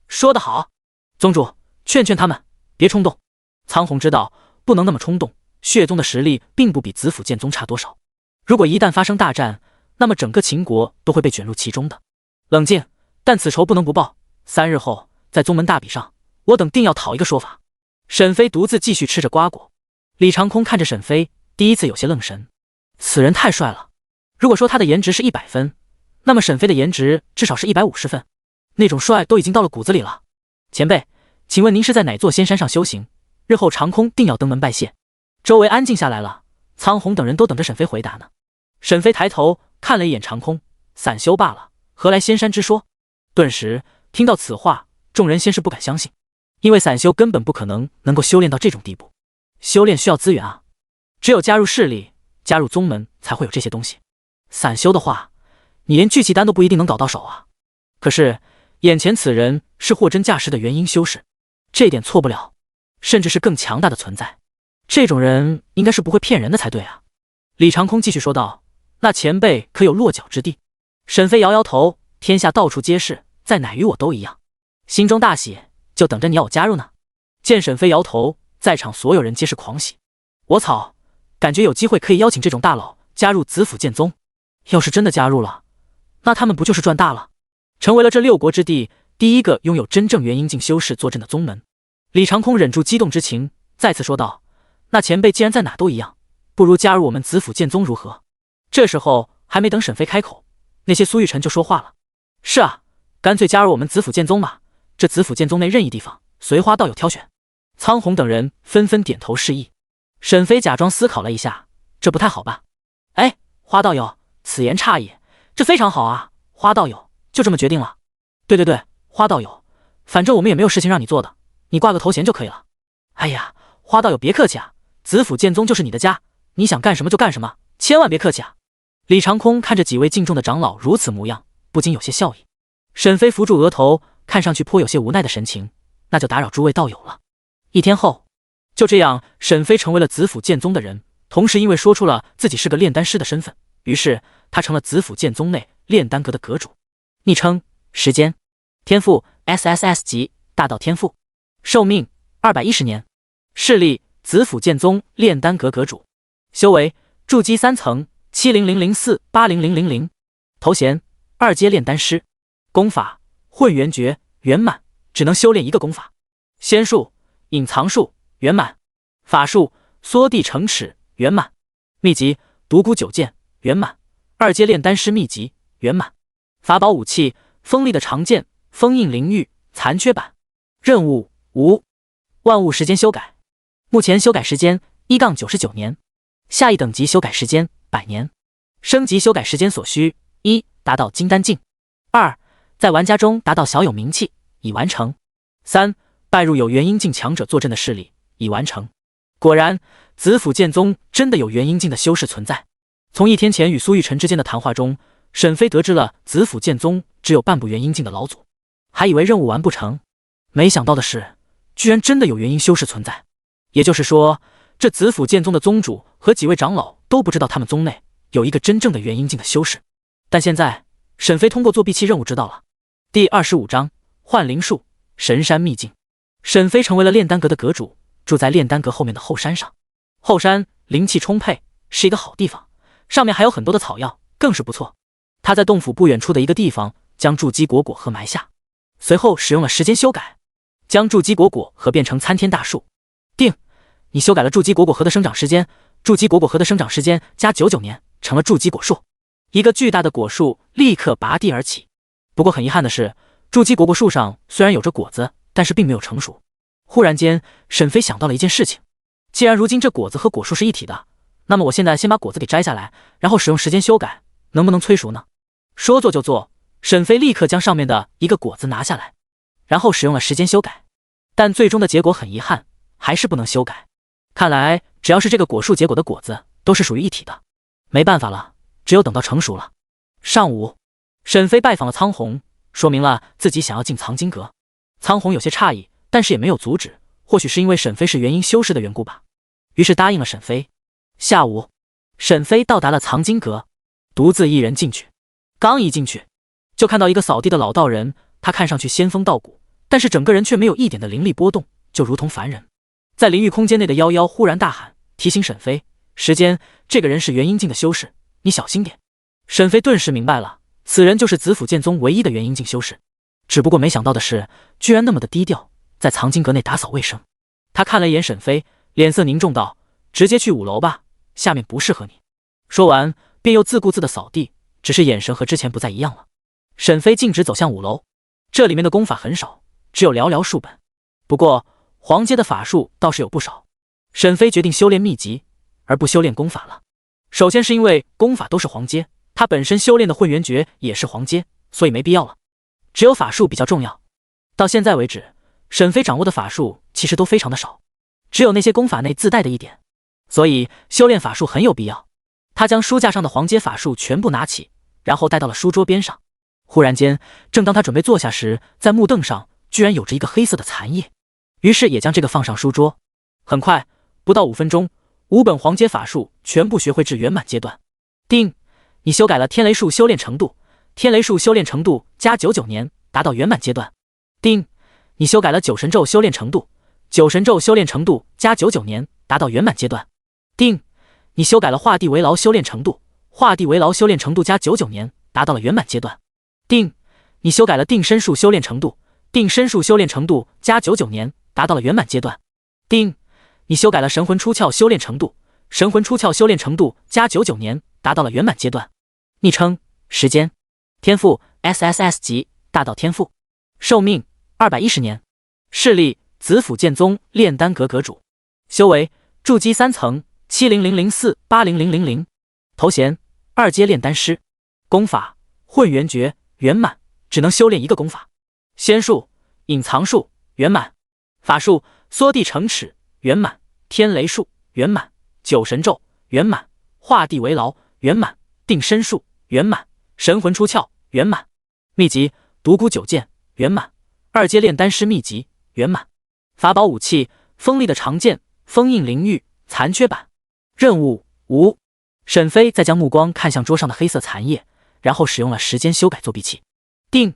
说得好。宗主，劝劝他们，别冲动。苍红知道不能那么冲动，血宗的实力并不比子府剑宗差多少。如果一旦发生大战，那么整个秦国都会被卷入其中的。冷静，但此仇不能不报。3日后，在宗门大比上，我等定要讨一个说法。沈飞独自继续吃着瓜果。李长空看着沈飞，第一次有些愣神。此人太帅了。如果说他的颜值是100分，那么沈飞的颜值至少是150分。那种帅都已经到了骨子里了。前辈，请问您是在哪座仙山上修行？日后长空定要登门拜谢。周围安静下来了，苍红等人都等着沈飞回答呢。沈飞抬头看了一眼长空，散修罢了，何来仙山之说？顿时听到此话，众人先是不敢相信，因为散修根本不可能够修炼到这种地步。修炼需要资源啊，只有加入势力，加入宗门才会有这些东西。散修的话，你连聚气丹都不一定能搞到手啊。可是眼前此人是货真价实的元婴修士，这点错不了，甚至是更强大的存在。这种人应该是不会骗人的才对啊。李长空继续说道，那前辈可有落脚之地？沈飞摇摇头，天下到处皆是，在哪与我都一样。心中大喜，就等着你要我加入呢。见沈飞摇头，在场所有人皆是狂喜。我操，感觉有机会可以邀请这种大佬加入子府剑宗。要是真的加入了，那他们不就是赚大了，成为了这6国之地第一个拥有真正元婴境修士坐镇的宗门。李长空忍住激动之情，再次说道，那前辈既然在哪都一样，不如加入我们子府剑宗如何？这时候还没等沈飞开口，那些苏玉晨就说话了。是啊，干脆加入我们子府剑宗吧，这子府剑宗内任意地方随花道友挑选。苍红等人纷纷点头示意。沈飞假装思考了一下，这不太好吧？哎，花道友，此言差矣，这非常好啊，花道友就这么决定了。对，花道友，反正我们也没有事情让你做的，你挂个头衔就可以了。哎呀，花道友别客气啊，子府剑宗就是你的家，你想干什么就干什么，千万别客气啊。李长空看着几位敬重的长老如此模样，不禁有些笑意。沈飞扶住额头，看上去颇有些无奈的神情，那就打扰诸位道友了。1天后，就这样，沈飞成为了子府剑宗的人，同时因为说出了自己是个炼丹师的身份，于是他成了子府剑宗内炼丹阁的阁主。昵称：时间，天赋 SSS 级大道天赋，寿命210年，势力子府剑宗炼丹阁阁主，修为筑基3层70004-80000，头衔2阶炼丹师，功法混元诀圆满，只能修炼一个功法，仙术隐藏术圆满，法术缩地成尺圆满，秘籍独孤九剑圆满，2阶炼丹师秘籍圆满，法宝武器锋利的长剑封印灵玉残缺版，任务无，万物时间修改，目前修改时间1-99年，下一等级修改时间100年，升级修改时间所需：1. 达到金丹境，2. 在玩家中达到小有名气，已完成；3. 拜入有元婴境强者坐镇的势力，已完成。果然，子府剑宗真的有元婴境的修士存在。从1天前与苏玉晨之间的谈话中，沈飞得知了子府剑宗只有半步元婴境的老祖，还以为任务完不成，没想到的是，居然真的有元婴修士存在。也就是说，这子府剑宗的宗主和几位长老都不知道他们宗内有一个真正的元婴境的修士。但现在，沈飞通过作弊器任务知道了。第25章幻灵术神山秘境。沈飞成为了炼丹阁的阁主，住在炼丹阁后面的后山上。后山灵气充沛，是一个好地方，上面还有很多的草药，更是不错。他在洞府不远处的一个地方将筑基果果核埋下，随后使用了时间修改，将筑基果果核变成参天大树。定，你修改了筑基果果核的生长时间，筑基果果核的生长时间加99年，成了筑基果树。一个巨大的果树立刻拔地而起。不过很遗憾的是，筑基果果树上虽然有着果子，但是并没有成熟。忽然间，沈飞想到了一件事情，既然如今这果子和果树是一体的，那么我现在先把果子给摘下来，然后使用时间修改，能不能催熟呢？说做就做，沈飞立刻将上面的一个果子拿下来，然后使用了时间修改，但最终的结果很遗憾，还是不能修改。看来只要是这个果树结果的果子都是属于一体的，没办法了，只有等到成熟了。上午，沈飞拜访了苍红，说明了自己想要进藏经阁。苍红有些诧异，但是也没有阻止，或许是因为沈飞是元婴修士的缘故吧，于是答应了沈飞。下午，沈飞到达了藏经阁，独自一人进去。刚一进去，就看到一个扫地的老道人，他看上去仙风道骨，但是整个人却没有一点的灵力波动，就如同凡人。在灵域空间内的夭夭忽然大喊，提醒沈飞，时间，这个人是元婴境的修士，你小心点。沈飞顿时明白了，此人就是紫府剑宗唯一的元婴境修士，只不过没想到的是，居然那么的低调，在藏经阁内打扫卫生。他看了一眼沈飞，脸色凝重道，直接去5楼吧，下面不适合你。说完便又自顾自的扫地，只是眼神和之前不再一样了。沈飞径直走向5楼，这里面的功法很少，只有寥寥数本，不过黄阶的法术倒是有不少。沈飞决定修炼秘籍，而不修炼功法了。首先是因为功法都是黄阶，他本身修炼的混元诀也是黄阶，所以没必要了。只有法术比较重要。到现在为止，沈飞掌握的法术其实都非常的少，只有那些功法内自带的一点，所以修炼法术很有必要。他将书架上的黄阶法术全部拿起，然后带到了书桌边上。忽然间，正当他准备坐下时，在木凳上居然有着一个黑色的残叶，于是也将这个放上书桌。很快，不到5分钟，5本黄阶法术全部学会至圆满阶段。定，你修改了天雷术修炼程度，天雷术修炼程度加99年，达到圆满阶段。定，你修改了九神咒修炼程度，九神咒修炼程度加99年，达到圆满阶段。定，你修改了画地为牢修炼程度，画地为牢修炼程度加99年，达到了圆满阶段。定，你修改了定身术修炼程度，定身术修炼程度加99年，达到了圆满阶段。定，你修改了神魂出窍修炼程度，神魂出窍修炼程度加99年，达到了圆满阶段。昵称：时间，天赋 SSS 级大道天赋，寿命210年，势力紫府剑宗炼丹阁阁主，修为筑基3层700048000，头衔2阶炼丹师，功法混元诀圆满，只能修炼一个功法。仙术隐藏术圆满，法术缩地成尺圆满，天雷术圆满，九神咒圆满，画地为牢圆满，定身术圆满，神魂出窍圆满。秘籍独孤九剑圆满，2阶炼丹师秘籍圆满。法宝武器锋利的长剑封印灵域残缺版。任务无。沈飞再将目光看向桌上的黑色残叶，然后使用了时间修改作弊器。定，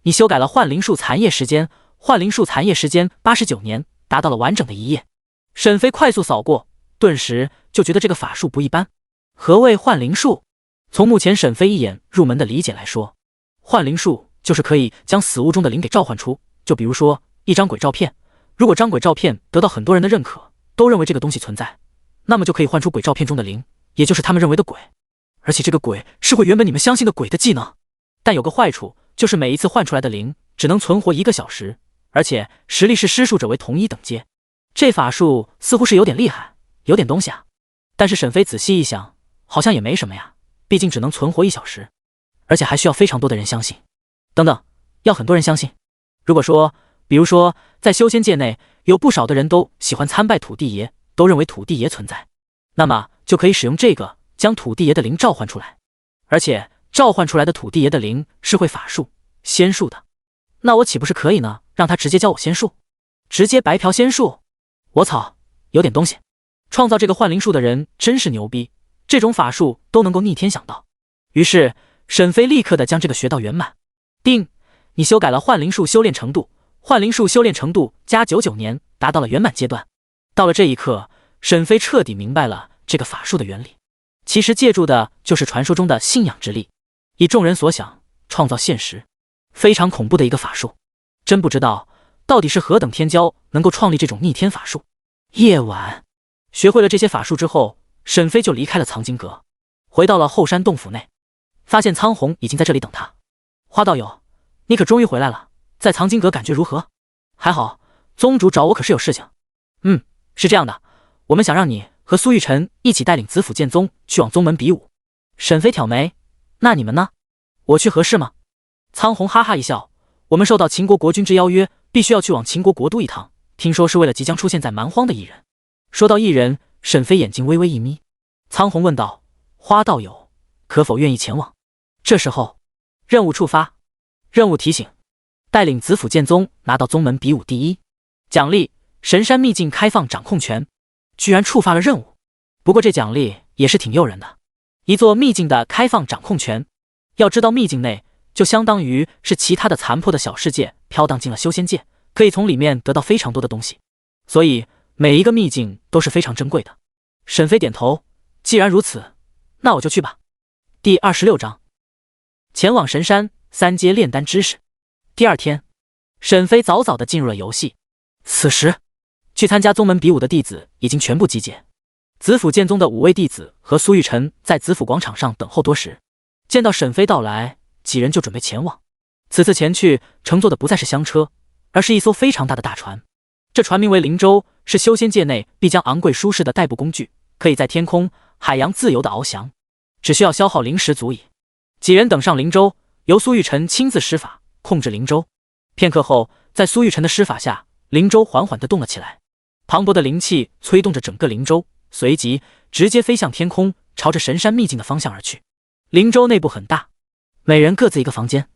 你修改了幻灵术残叶时间，幻灵术残叶时间89年，达到了完整的一页。沈飞快速扫过，顿时就觉得这个法术不一般。何谓幻灵术？从目前沈飞一眼入门的理解来说，幻灵术就是可以将死物中的灵给召唤出，就比如说一张鬼照片，如果张鬼照片得到很多人的认可，都认为这个东西存在，那么就可以唤出鬼照片中的灵，也就是他们认为的鬼。而且这个鬼是会原本你们相信的鬼的技能，但有个坏处，就是每一次唤出来的灵只能存活1个小时，而且实力是施术者为同一等阶。这法术似乎是有点厉害，有点东西啊。但是沈飞仔细一想，好像也没什么呀，毕竟只能存活1小时，而且还需要非常多的人相信。等等，要很多人相信。如果说，比如说在修仙界内有不少的人都喜欢参拜土地爷，都认为土地爷存在，那么就可以使用这个将土地爷的灵召唤出来，而且召唤出来的土地爷的灵是会法术仙术的，那我岂不是可以呢？让他直接教我仙术，直接白嫖仙术。我操，有点东西。创造这个幻灵术的人真是牛逼，这种法术都能够逆天想到。于是沈飞立刻的将这个学到圆满。定，你修改了幻灵术修炼程度，幻灵术修炼程度加99年，达到了圆满阶段。到了这一刻，沈飞彻底明白了这个法术的原理，其实借助的就是传说中的信仰之力，以众人所想创造现实，非常恐怖的一个法术。真不知道到底是何等天骄能够创立这种逆天法术。夜晚，学会了这些法术之后，沈飞就离开了藏经阁，回到了后山洞府内，发现苍红已经在这里等他。花道友，你可终于回来了，在藏经阁感觉如何？还好，宗主找我可是有事情。是这样的，我们想让你和苏玉晨一起带领紫府剑宗去往宗门比武。沈飞挑眉，那你们呢？我去合适吗？苍红哈哈一笑，我们受到秦国国君之邀约，必须要去往秦国国都一趟，听说是为了即将出现在蛮荒的异人。说到异人，沈飞眼睛微微一眯。苍红问道：花道友，可否愿意前往？这时候，任务触发。任务提醒：带领子府剑宗拿到宗门比武第一，奖励神山秘境开放掌控权。居然触发了任务，不过这奖励也是挺诱人的，一座秘境的开放掌控权。要知道秘境内就相当于是其他的残破的小世界飘荡进了修仙界，可以从里面得到非常多的东西，所以每一个秘境都是非常珍贵的。沈飞点头，既然如此，那我就去吧。第26章，前往神山3阶炼丹知识。第二天，沈飞早早的进入了游戏。此时，去参加宗门比武的弟子已经全部集结，子府剑宗的5位弟子和苏玉晨在子府广场上等候多时，见到沈飞到来，几人就准备前往。此次前去乘坐的不再是香车，而是一艘非常大的大船。这船名为灵舟，是修仙界内必将昂贵舒适的代步工具，可以在天空、海洋自由的翱翔，只需要消耗灵石足矣。几人等上灵舟，由苏玉晨亲自施法控制灵舟。片刻后，在苏玉晨的施法下，灵舟缓缓地动了起来。磅礴的灵气催动着整个灵舟，随即直接飞向天空，朝着神山秘境的方向而去。灵舟内部很大，每人各自一个房间。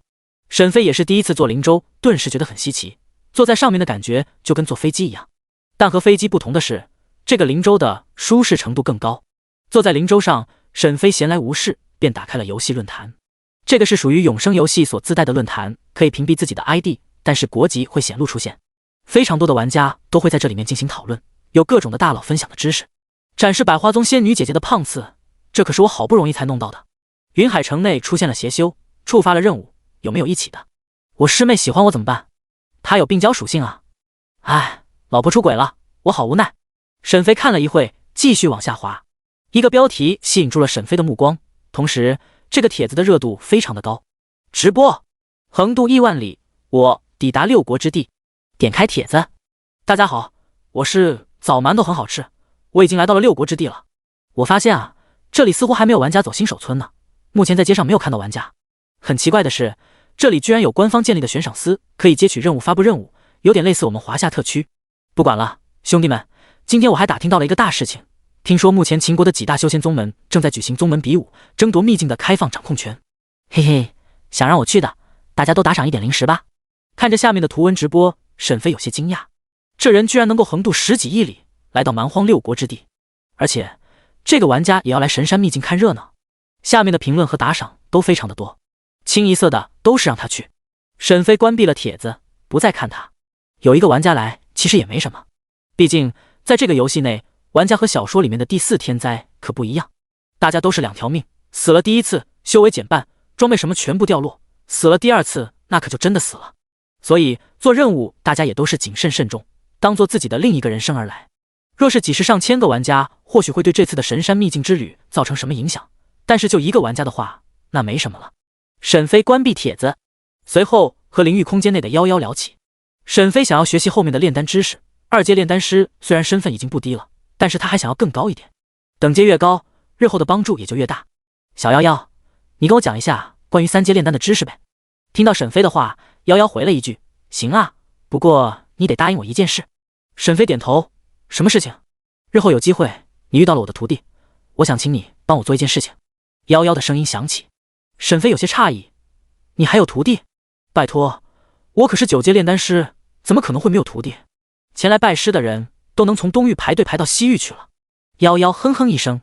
沈飞也是第一次坐灵舟，顿时觉得很稀奇，坐在上面的感觉就跟坐飞机一样。但和飞机不同的是，这个灵舟的舒适程度更高。坐在灵舟上，沈飞闲来无事，便打开了游戏论坛。这个是属于永生游戏所自带的论坛，可以屏蔽自己的 ID， 但是国籍会显露出现。非常多的玩家都会在这里面进行讨论，有各种的大佬分享的知识。展示百花宗仙女姐姐的胖次，这可是我好不容易才弄到的。云海城内出现了邪修，触发了任务，有没有一起的？我师妹喜欢我怎么办？她有病娇属性啊！唉，老婆出轨了，我好无奈。沈飞看了一会，继续往下滑。一个标题吸引住了沈飞的目光，同时这个帖子的热度非常的高。直播，横渡亿万里，我抵达6国之地。点开帖子，大家好，我是枣馒头很好吃，我已经来到了6国之地了。我发现啊，这里似乎还没有玩家走新手村呢，目前在街上没有看到玩家。很奇怪的是，这里居然有官方建立的悬赏司，可以接取任务发布任务，有点类似我们华夏特区。不管了，兄弟们，今天我还打听到了一个大事情，听说目前秦国的几大修仙宗门正在举行宗门比武，争夺秘境的开放掌控权。嘿嘿，想让我去的，大家都打赏1点灵石吧。看着下面的图文直播，沈飞有些惊讶，这人居然能够横渡10几亿里，来到蛮荒6国之地，而且这个玩家也要来神山秘境看热闹。下面的评论和打赏都非常的多，清一色的都是让他去。沈飞关闭了帖子，不再看他。有一个玩家来，其实也没什么，毕竟在这个游戏内，玩家和小说里面的第4天灾可不一样，大家都是2条命，死了第一次修为减半，装备什么全部掉落，死了第2次那可就真的死了。所以做任务大家也都是谨慎慎重，当做自己的另一个人生而来。若是几十上千个玩家，或许会对这次的神山秘境之旅造成什么影响，但是就一个玩家的话，那没什么了。沈飞关闭帖子，随后和灵域空间内的夭夭聊起。沈飞想要学习后面的炼丹知识，2阶炼丹师虽然身份已经不低了，但是他还想要更高一点，等阶越高，日后的帮助也就越大。小夭夭，你跟我讲一下关于3阶炼丹的知识呗。听到沈飞的话，夭夭回了一句：行啊，不过你得答应我一件事。沈飞点头，什么事情？日后有机会你遇到了我的徒弟，我想请你帮我做一件事情。夭夭的声音响起。沈飞有些诧异，你还有徒弟？拜托，我可是9阶炼丹师，怎么可能会没有徒弟？前来拜师的人都能从东域排队排到西域去了。夭夭哼哼一声，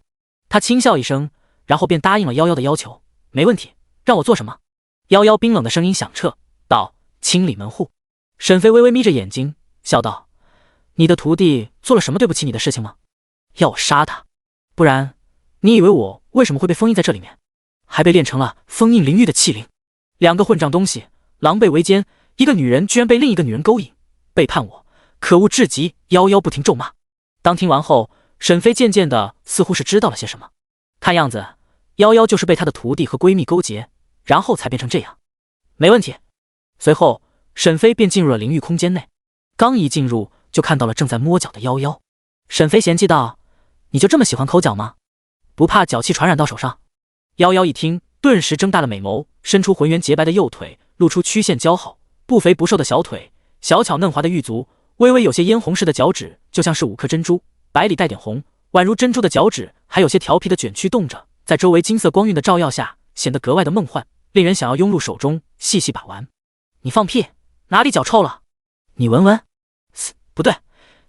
他轻笑一声，然后便答应了夭夭的要求。没问题，让我做什么？夭夭冰冷的声音响彻，道：清理门户。沈飞微微眯着眼睛，笑道：你的徒弟做了什么对不起你的事情吗？要我杀他？不然你以为我为什么会被封印在这里面，还被炼成了封印灵域的器灵？2个混账东西，狼狈为奸，一个女人居然被另一个女人勾引，背叛我，可恶至极！夭夭不停咒骂。当听完后，沈飞渐渐的似乎是知道了些什么，看样子夭夭就是被她的徒弟和闺蜜勾结，然后才变成这样。没问题。随后沈飞便进入了灵域空间内，刚一进入就看到了正在摸脚的夭夭。沈飞嫌弃道：你就这么喜欢抠脚吗？不怕脚气传染到手上？夭夭一听，顿时睁大了美眸，伸出浑圆洁白的右腿，露出曲线姣好、不肥不瘦的小腿，小巧嫩滑的玉足，微微有些嫣红似的脚趾，就像是5颗珍珠，白里带点红，宛如珍珠的脚趾还有些调皮的卷曲动着，在周围金色光晕的照耀下，显得格外的梦幻，令人想要拥入手中细细把玩。你放屁，哪里脚臭了？你闻闻。不对，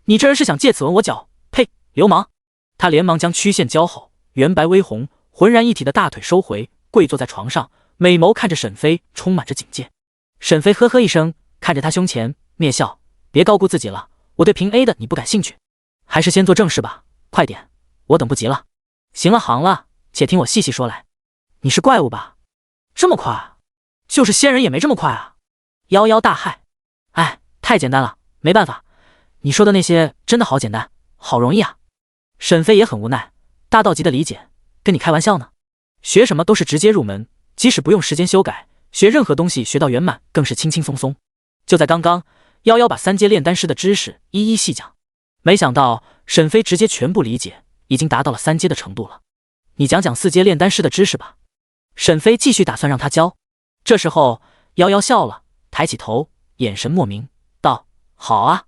你这人是想借此闻我脚？呸，流氓！他连忙将曲线姣好、圆白微红、浑然一体的大腿收回，跪坐在床上，美眸看着沈飞，充满着警戒。沈飞呵呵一声，看着他胸前，蔑笑：别高估自己了，我对平 A 的你不感兴趣，还是先做正事吧，快点，我等不及了。行了行了，且听我细细说来。你是怪物吧？这么快？就是仙人也没这么快啊！夭夭大骇。哎，太简单了，没办法，你说的那些真的好简单，好容易啊。沈飞也很无奈，大道级的理解，跟你开玩笑呢。学什么都是直接入门，即使不用时间修改，学任何东西学到圆满更是轻轻松松。就在刚刚，夭夭把3阶炼丹师的知识一一细讲，没想到沈飞直接全部理解，已经达到了3阶的程度了。你讲讲4阶炼丹师的知识吧。沈飞继续打算让他教。这时候夭夭笑了，抬起头，眼神莫名，道：好啊。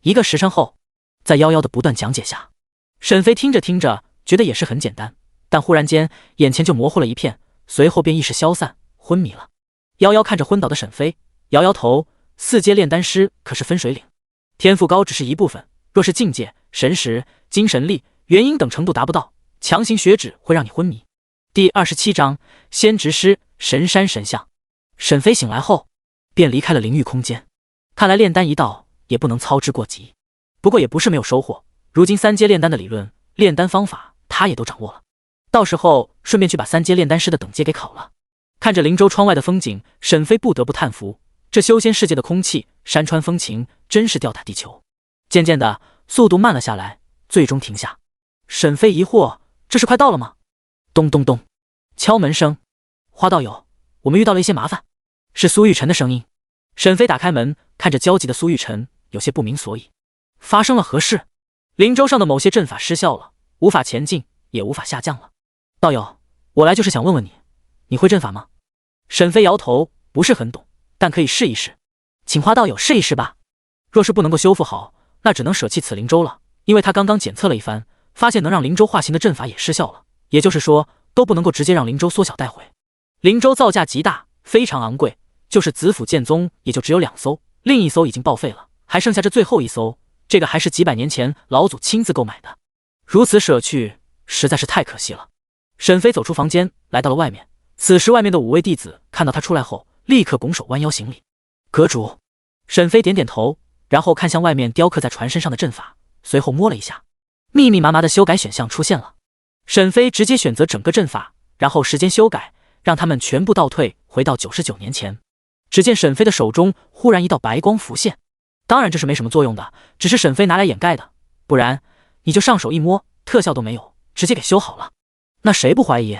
1个时辰后，在夭夭的不断讲解下，沈飞听着听着觉得也是很简单，但忽然间眼前就模糊了一片，随后便意识消散，昏迷了。夭夭看着昏倒的沈飞，摇摇头，4阶炼丹师可是分水岭，天赋高只是一部分，若是境界、神识、精神力、元婴等程度达不到，强行学只会让你昏迷。第27章仙执师神山神像。沈飞醒来后便离开了灵域空间，看来炼丹一道也不能操之过急。不过也不是没有收获，如今3阶炼丹的理论、炼丹方法他也都掌握了，到时候顺便去把3阶炼丹师的等阶给考了。看着灵州窗外的风景，沈飞不得不叹服，这修仙世界的空气、山川风情真是吊打地球。渐渐的速度慢了下来，最终停下。沈飞疑惑，这是快到了吗？咚咚咚，敲门声。花道友，我们遇到了一些麻烦。是苏玉晨的声音。沈飞打开门，看着焦急的苏玉晨，有些不明所以。发生了何事？灵州上的某些阵法失效了，无法前进，也无法下降了。道友，我来就是想问问你，你会阵法吗？沈飞摇头，不是很懂，但可以试一试。请花道友试一试吧。若是不能够修复好，那只能舍弃此灵州了，因为他刚刚检测了一番，发现能让灵州化形的阵法也失效了，也就是说都不能够直接让灵州缩小带回。灵州造价极大，非常昂贵，就是子府剑宗也就只有2艘，另一艘已经报废了，还剩下这最后一艘，这个还是几百年前老祖亲自购买的，如此舍去实在是太可惜了。沈飞走出房间，来到了外面。此时外面的5位弟子看到他出来后，立刻拱手弯腰行礼。阁主。沈飞点点头，然后看向外面雕刻在船身上的阵法，随后摸了一下，密密麻麻的修改选项出现了。沈飞直接选择整个阵法，然后时间修改，让他们全部倒退回到99年前。只见沈飞的手中忽然一道白光浮现，当然这是没什么作用的，只是沈飞拿来掩盖的，不然你就上手一摸，特效都没有，直接给修好了。那谁不怀疑？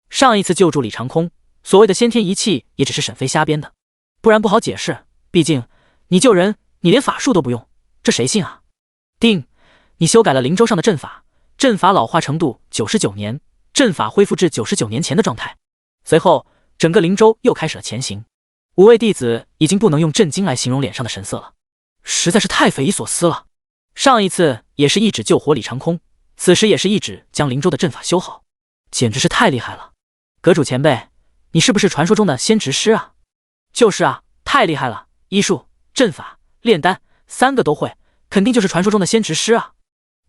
上一次救助李长空，所谓的先天一气也只是沈飞瞎编的，不然不好解释，毕竟你救人，你连法术都不用，这谁信啊？定，你修改了灵州上的阵法，阵法老化程度99年，阵法恢复至99年前的状态。随后整个灵州又开始了前行。5位弟子已经不能用震惊来形容脸上的神色了，实在是太匪夷所思了。上一次也是一指救活李长空，此时也是一指将灵州的阵法修好，简直是太厉害了。阁主前辈，你是不是传说中的仙执师啊？就是啊，太厉害了，医术、阵法、炼丹3个都会，肯定就是传说中的仙执师啊。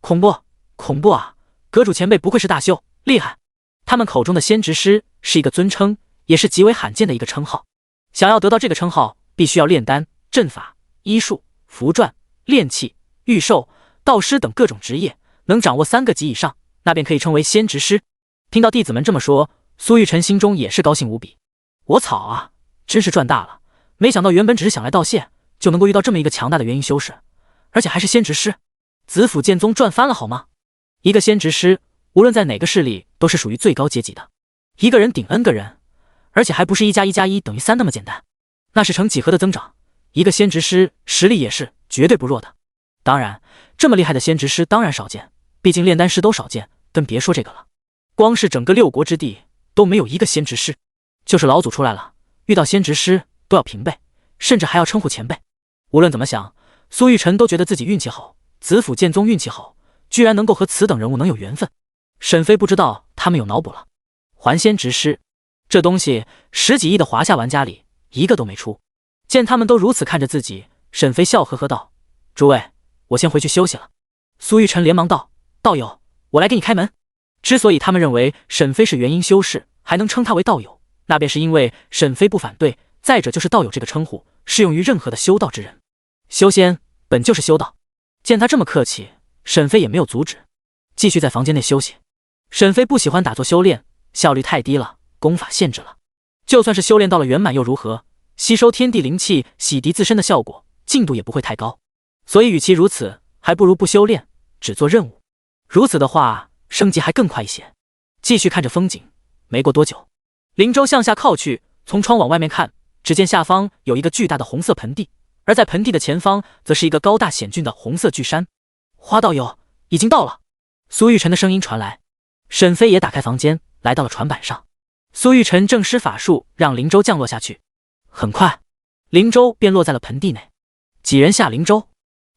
恐怖，恐怖啊！阁主前辈不愧是大修，厉害。他们口中的仙执师是一个尊称，也是极为罕见的一个称号。想要得到这个称号，必须要炼丹、阵法、医术、符篆、炼器、御兽、道师等各种职业，能掌握3个级以上，那便可以称为仙执师。听到弟子们这么说，苏玉晨心中也是高兴无比。我操啊，真是赚大了！没想到原本只是想来道谢，就能够遇到这么一个强大的元婴修士，而且还是仙执师。子府剑宗赚翻了好吗？一个仙执师，无论在哪个势力都是属于最高阶级的，一个人顶 N 个人，而且还不是1+1+1等于3那么简单，那是成几何的增长。一个仙执师实力也是绝对不弱的。当然，这么厉害的仙执师当然少见，毕竟炼丹师都少见，更别说这个了。光是整个6国之地都没有一个仙执师。就是老祖出来了，遇到仙执师都要平辈，甚至还要称呼前辈。无论怎么想，苏玉晨都觉得自己运气好，紫府剑宗运气好，居然能够和此等人物能有缘分。沈飞不知道他们有脑补了。还仙执师这东西，10几亿的华夏玩家里一个都没出。见他们都如此看着自己，沈飞笑呵呵道：“诸位，我先回去休息了。”苏玉晨连忙道：“道友，我来给你开门。”之所以他们认为沈飞是元婴修士，还能称他为道友，那便是因为沈飞不反对，再者就是道友这个称呼适用于任何的修道之人。修仙本就是修道，见他这么客气，沈飞也没有阻止，继续在房间内休息。沈飞不喜欢打坐修炼，效率太低了，功法限制了。就算是修炼到了圆满又如何？吸收天地灵气，洗涤自身的效果，进度也不会太高。所以与其如此，还不如不修炼，只做任务。如此的话，升级还更快一些。继续看着风景，没过多久，林州向下靠去，从窗往外面看，只见下方有一个巨大的红色盆地，而在盆地的前方，则是一个高大险峻的红色巨山。花道友已经到了。苏玉晨的声音传来。沈飞也打开房间，来到了船板上。苏玉晨正施法术，让灵舟降落下去。很快，灵舟便落在了盆地内。几人下灵舟，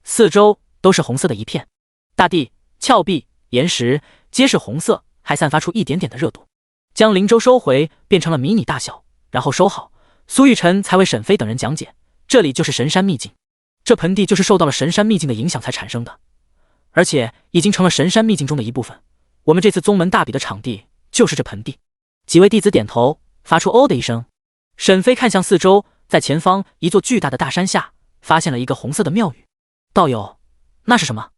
四周都是红色的一片，大地、峭壁、岩石皆是红色，还散发出一点点的热度。将灵舟收回，变成了迷你大小，然后收好。苏玉晨才为沈飞等人讲解，这里就是神山秘境。这盆地就是受到了神山秘境的影响才产生的，而且已经成了神山秘境中的一部分。我们这次宗门大比的场地就是这盆地。几位弟子点头，发出哦的一声。沈飞看向四周，在前方一座巨大的大山下，发现了一个红色的庙宇。道友，那是什么？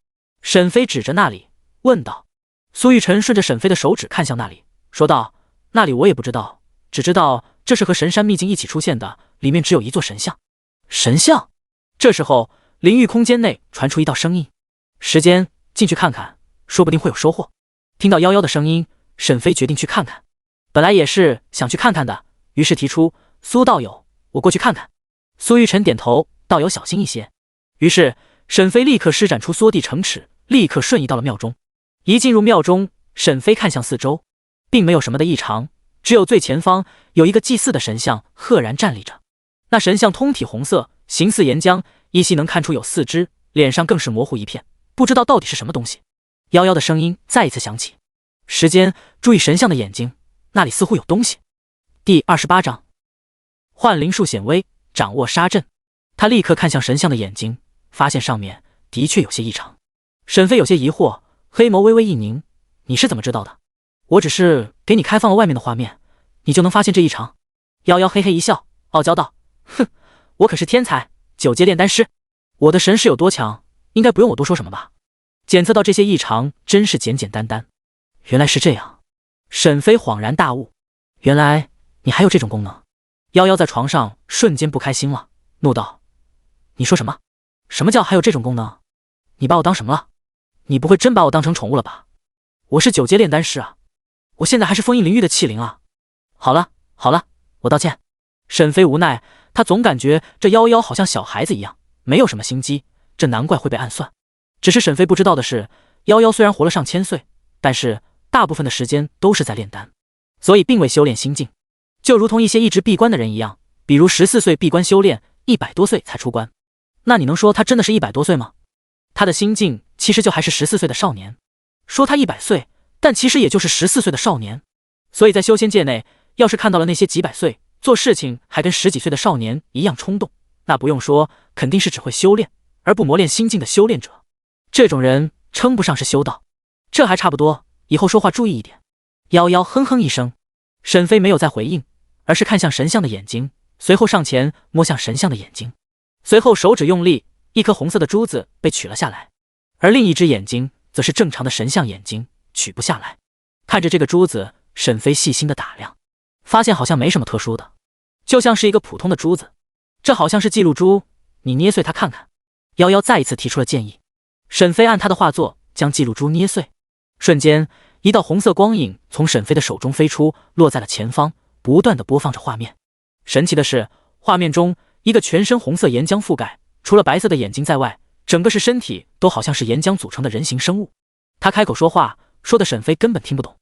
沈飞指着那里问道。苏玉晨顺着沈飞的手指看向那里，说道：“那里我也不知道，只知道这是和神山秘境一起出现的，里面只有一座神像。”神像？这时候，灵域空间内传出一道声音：“时间，进去看看，说不定会有收获。”听到夭夭的声音，沈飞决定去看看。本来也是想去看看的，于是提出：“苏道友，我过去看看。”苏玉晨点头：“道友小心一些。”于是沈飞立刻施展出缩地成尺，立刻瞬移到了庙中。一进入庙中，沈飞看向四周，并没有什么的异常，只有最前方有一个祭祀的神像赫然站立着。那神像通体红色，形似岩浆，依稀能看出有4肢，脸上更是模糊一片，不知道到底是什么东西。夭夭的声音再一次响起：“时间，注意神像的眼睛，那里似乎有东西。”第28章，幻灵术显微，掌握杀阵。他立刻看向神像的眼睛，发现上面的确有些异常。沈飞有些疑惑，黑眸微微一凝：“你是怎么知道的？我只是给你开放了外面的画面，你就能发现这异常？”夭夭嘿嘿一笑，傲娇道：“哼，我可是天才，9阶炼丹师，我的神识有多强，应该不用我多说什么吧？检测到这些异常，真是简简单单。原来是这样。”沈飞恍然大悟：“原来你还有这种功能。”夭夭在床上瞬间不开心了，怒道：“你说什么？什么叫还有这种功能？你把我当什么了？你不会真把我当成宠物了吧？我是9阶炼丹师啊，我现在还是封印灵域的器灵啊！”好了好了，我道歉。沈飞无奈，他总感觉这夭夭好像小孩子一样，没有什么心机，这难怪会被暗算。只是沈飞不知道的是，夭夭虽然活了上千岁，但是大部分的时间都是在炼丹，所以并未修炼心境，就如同一些一直闭关的人一样，比如14岁闭关修炼，100多岁才出关。那你能说他真的是100多岁吗？他的心境其实就还是14岁的少年。说他100岁，但其实也就是14岁的少年。所以在修仙界内，要是看到了那些几百岁做事情还跟10几岁的少年一样冲动，那不用说，肯定是只会修炼而不磨练心境的修炼者。这种人称不上是修道。这还差不多，以后说话注意一点。夭夭哼哼一声。沈飞没有再回应，而是看向神像的眼睛，随后上前摸向神像的眼睛，随后手指用力，一颗红色的珠子被取了下来，而另一只眼睛则是正常的神像眼睛，取不下来。看着这个珠子，沈飞细心的打量，发现好像没什么特殊的，就像是一个普通的珠子。这好像是记录珠，你捏碎它看看。夭夭再一次提出了建议。沈飞按他的画作将记录珠捏碎，瞬间一道红色光影从沈飞的手中飞出，落在了前方，不断的播放着画面。神奇的是，画面中一个全身红色岩浆覆盖，除了白色的眼睛在外，整个是身体都好像是岩浆组成的人形生物。他开口说话，说的沈飞根本听不懂。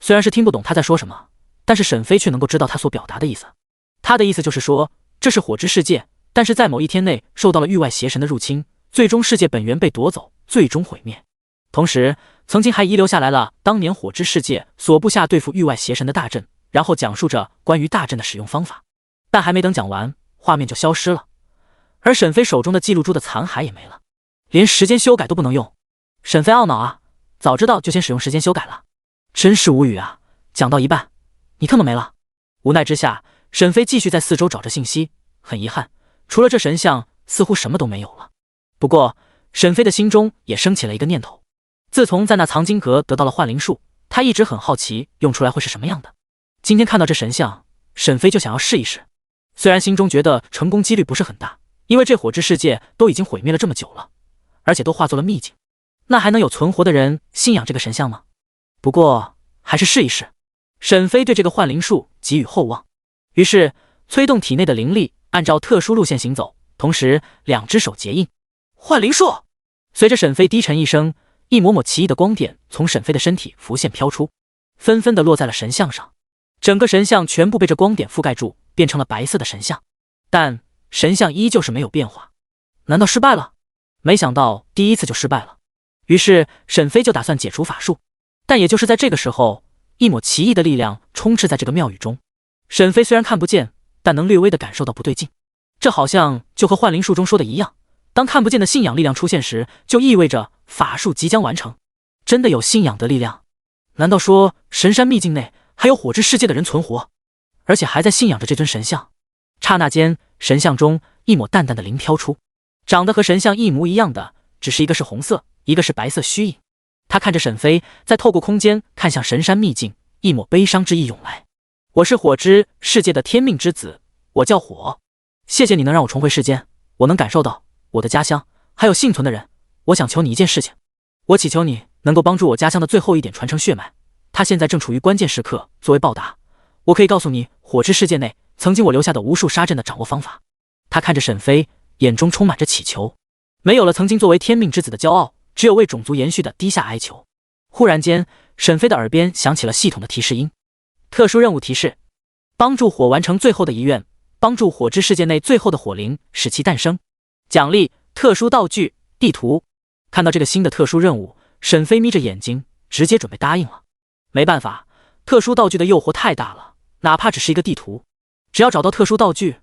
虽然是听不懂他在说什么，但是沈飞却能够知道他所表达的意思。他的意思就是说，这是火之世界，但是在某一天内受到了域外邪神的入侵，最终世界本源被夺走，最终毁灭。同时，曾经还遗留下来了当年火之世界所布下对付域外邪神的大阵，然后讲述着关于大阵的使用方法。但还没等讲完，画面就消失了，而沈飞手中的记录珠的残骸也没了，连时间修改都不能用。沈飞懊恼啊，早知道就先使用时间修改了，真是无语啊！讲到一半，你特么没了。无奈之下，沈飞继续在四周找着信息，很遗憾，除了这神像，似乎什么都没有了。不过，沈飞的心中也升起了一个念头。自从在那藏经阁得到了幻灵术，他一直很好奇用出来会是什么样的。今天看到这神像，沈飞就想要试一试。虽然心中觉得成功几率不是很大，因为这火之世界都已经毁灭了这么久了，而且都化作了秘境，那还能有存活的人信仰这个神像吗？不过还是试一试。沈飞对这个幻灵术寄予厚望，于是催动体内的灵力，按照特殊路线行走，同时两只手结印。幻灵术！随着沈飞低沉一声，一抹抹奇异的光点从沈飞的身体浮现飘出，纷纷地落在了神像上。整个神像全部被这光点覆盖住，变成了白色的神像。但神像依旧是没有变化。难道失败了？没想到第一次就失败了。于是沈飞就打算解除法术。但也就是在这个时候，一抹奇异的力量充斥在这个庙宇中。沈飞虽然看不见，但能略微地感受到不对劲。这好像就和幻灵术中说的一样，当看不见的信仰力量出现时，就意味着法术即将完成。真的有信仰的力量？难道说神山秘境内还有火之世界的人存活，而且还在信仰着这尊神像？刹那间，神像中一抹淡淡的灵飘出，长得和神像一模一样的，只是一个是红色，一个是白色虚影。他看着沈飞，再透过空间看向神山秘境，一抹悲伤之意涌来。我是火之世界的天命之子，我叫火。谢谢你能让我重回世间，我能感受到我的家乡还有幸存的人。我想求你一件事情，我祈求你能够帮助我家乡的最后一点传承血脉，他现在正处于关键时刻。作为报答，我可以告诉你火之世界内曾经我留下的无数杀阵的掌握方法。他看着沈飞，眼中充满着祈求，没有了曾经作为天命之子的骄傲，只有为种族延续的低下哀求。忽然间，沈飞的耳边响起了系统的提示音：特殊任务提示，帮助火完成最后的遗愿，帮助火之世界内最后的火灵使其诞生。奖励特殊道具地图。看到这个新的特殊任务，沈飞眯着眼睛，直接准备答应了。没办法，特殊道具的诱惑太大了，哪怕只是一个地图，只要找到特殊道具，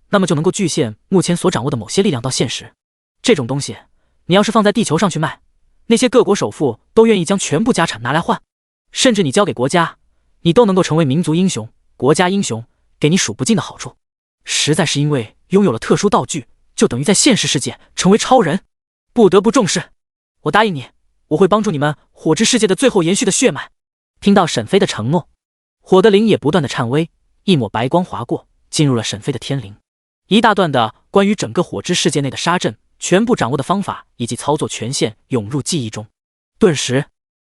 那么就能够具现目前所掌握的某些力量到现实。这种东西，你要是放在地球上去卖，那些各国首富都愿意将全部家产拿来换，甚至你交给国家，你都能够成为民族英雄、国家英雄，给你数不尽的好处。实在是因为拥有了特殊道具，就等于在现实世界成为超人，不得不重视。我答应你，我会帮助你们火之世界的最后延续的血脉。听到沈飞的承诺，火的灵也不断的颤巍，一抹白光划过，进入了沈飞的天灵。一大段的关于整个火之世界内的杀阵全部掌握的方法以及操作权限涌入记忆中。顿时，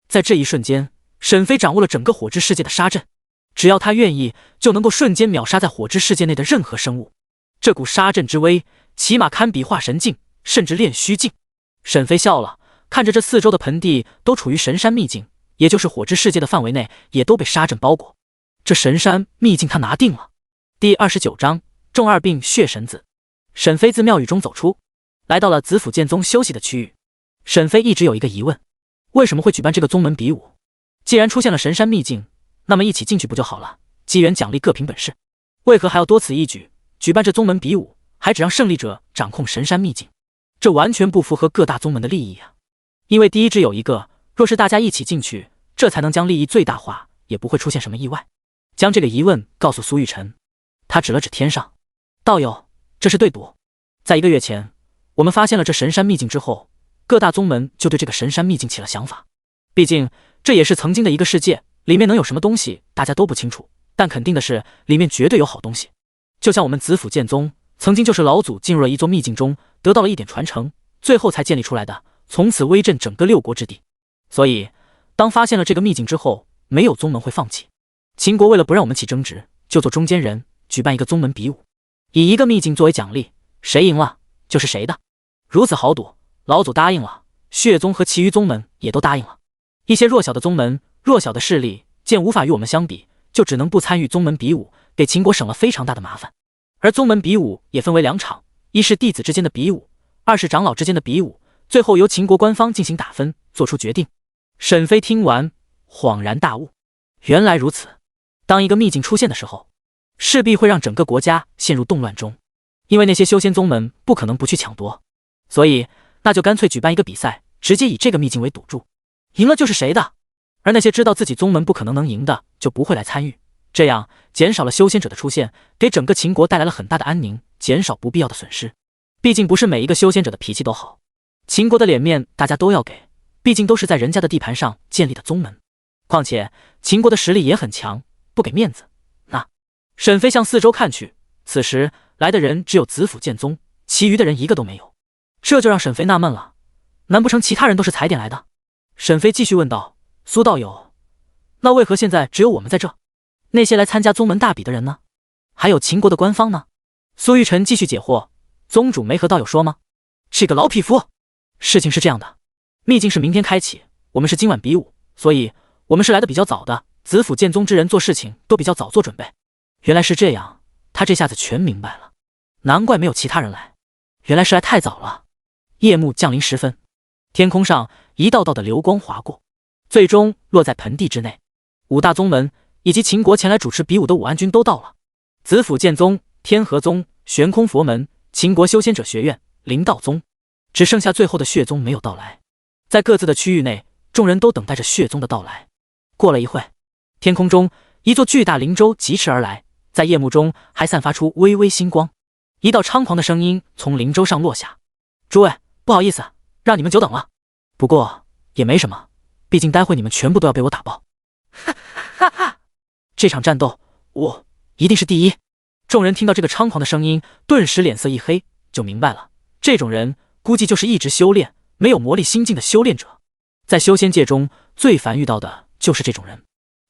在这一瞬间，沈飞掌握了整个火之世界的杀阵，只要他愿意，就能够瞬间秒杀在火之世界内的任何生物。这股杀阵之威，起码堪比化神境，甚至炼虚境。沈飞笑了，看着这四周的盆地都处于神山秘境，也就是火之世界的范围内，也都被杀阵包裹。这神山秘境他拿定了。第29章重二病血神子。沈飞自庙宇中走出，来到了紫府剑宗休息的区域。沈飞一直有一个疑问，为什么会举办这个宗门比武？既然出现了神山秘境，那么一起进去不就好了？机缘奖励各凭本事，为何还要多此一举，举办这宗门比武，还只让胜利者掌控神山秘境？这完全不符合各大宗门的利益啊！因为第一只有一个，若是大家一起进去，这才能将利益最大化，也不会出现什么意外。将这个疑问告诉苏玉晨，他指了指天上，道友，这是对赌。在1个月前，我们发现了这神山秘境之后，各大宗门就对这个神山秘境起了想法。毕竟这也是曾经的一个世界，里面能有什么东西大家都不清楚，但肯定的是里面绝对有好东西。就像我们紫府剑宗曾经就是老祖进入了一座秘境中，得到了一点传承，最后才建立出来的，从此威震整个6国之地。所以当发现了这个秘境之后，没有宗门会放弃。秦国为了不让我们起争执，就做中间人，举办一个宗门比武，以一个秘境作为奖励，谁赢了就是谁的。如此豪赌，老祖答应了，血宗和其余宗门也都答应了。一些弱小的宗门、弱小的势力见无法与我们相比，就只能不参与宗门比武，给秦国省了非常大的麻烦。而宗门比武也分为2场，一是弟子之间的比武，二是长老之间的比武，最后由秦国官方进行打分，做出决定。沈飞听完恍然大悟，原来如此。当一个秘境出现的时候，势必会让整个国家陷入动乱中，因为那些修仙宗门不可能不去抢夺，所以那就干脆举办一个比赛，直接以这个秘境为赌注，赢了就是谁的。而那些知道自己宗门不可能赢的，就不会来参与，这样减少了修仙者的出现，给整个秦国带来了很大的安宁，减少不必要的损失。毕竟不是每一个修仙者的脾气都好，秦国的脸面大家都要给，毕竟都是在人家的地盘上建立的宗门。况且秦国的实力也很强，不给面子，那……沈飞向四周看去，此时来的人只有子府剑宗，其余的人一个都没有。这就让沈飞纳闷了，难不成其他人都是踩点来的？沈飞继续问道：“苏道友，那为何现在只有我们在这？那些来参加宗门大比的人呢？还有秦国的官方呢？”苏玉晨继续解惑：“宗主没和道友说吗？”这个老匹夫，事情是这样的，秘境是明天开启，我们是今晚比武，所以我们是来的比较早的。子府剑宗之人做事情都比较早做准备。原来是这样，他这下子全明白了，难怪没有其他人来，原来是来太早了。夜幕降临时分，天空上一道道的流光划过，最终落在盆地之内。5大宗门以及秦国前来主持比武的武安军都到了。子府剑宗、天河宗、玄空佛门、秦国修仙者学院、灵道宗，只剩下最后的血宗没有到来。在各自的区域内，众人都等待着血宗的到来。过了一会，天空中一座巨大灵舟疾驰而来，在夜幕中还散发出微微星光。一道猖狂的声音从灵舟上落下：“诸位，不好意思，让你们久等了。不过也没什么，毕竟待会你们全部都要被我打爆。”哈哈哈！这场战斗，我一定是第一。众人听到这个猖狂的声音，顿时脸色一黑，就明白了，这种人估计就是一直修炼，没有魔力心境的修炼者。在修仙界中，最烦遇到的就是这种人，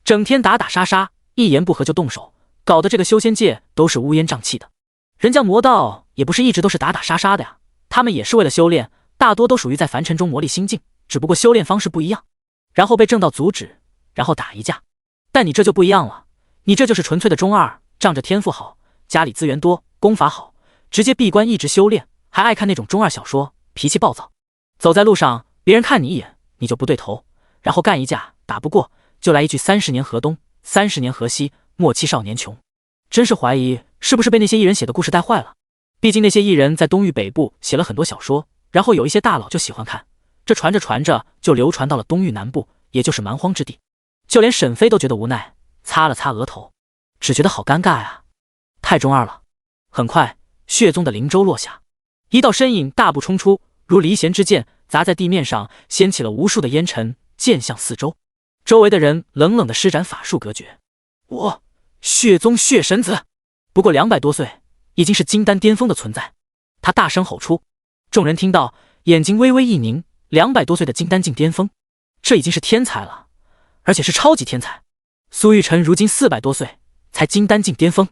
整天打打杀杀，一言不合就动手，搞得这个修仙界都是乌烟瘴气的。人家魔道也不是一直都是打打杀杀的呀，他们也是为了修炼，大多都属于在凡尘中魔力心境，只不过修炼方式不一样，然后被正道阻止，然后打一架。但你这就不一样了，你这就是纯粹的中二，仗着天赋好，家里资源多，功法好，直接闭关一直修炼，还爱看那种中二小说，脾气暴躁。走在路上，别人看你一眼，你就不对头，然后干一架，打不过就来一句30年河东，30年河西，莫欺少年穷。真是怀疑是不是被那些艺人写的故事带坏了。毕竟那些艺人在东域北部写了很多小说，然后有一些大佬就喜欢看，这传着传着就流传到了东域南部，也就是蛮荒之地。就连沈飞都觉得无奈，擦了擦额头，只觉得好尴尬呀，太中二了。很快，血宗的灵舟落下，一道身影大步冲出，如离弦之箭，砸在地面上，掀起了无数的烟尘，溅向四周。周围的人冷冷的施展法术隔绝。我血宗血神子，不过200多岁，已经是金丹巅峰的存在。他大声吼出，众人听到，眼睛微微一凝。200多岁的金丹境巅峰，这已经是天才了，而且是超级天才。苏玉晨如今400多岁，才金丹境巅峰，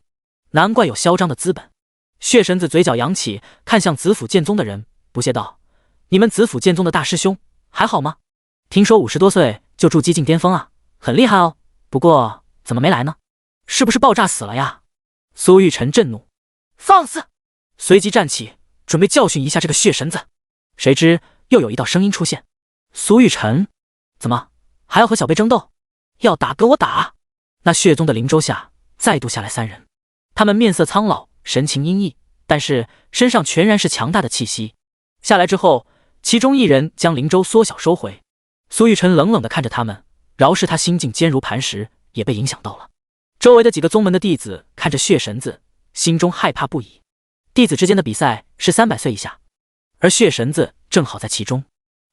难怪有嚣张的资本。血神子嘴角扬起，看向子府剑宗的人，不屑道：“你们子府剑宗的大师兄还好吗？听说50多岁就筑基境巅峰啊，很厉害哦。不过怎么没来呢？是不是爆炸死了呀？”苏玉晨震怒，放肆！随即站起，准备教训一下这个血神子。谁知又有一道声音出现：“苏玉晨，怎么还要和小辈争斗？要打跟我打！”那血宗的灵舟下再度下来3人，他们面色苍老，神情阴翳，但是身上全然是强大的气息。下来之后，其中一人将灵舟缩小收回。苏玉晨冷冷地看着他们，饶是他心境坚如磐石，也被影响到了。周围的几个宗门的弟子看着血神子，心中害怕不已。弟子之间的比赛是300岁以下，而血神子正好在其中，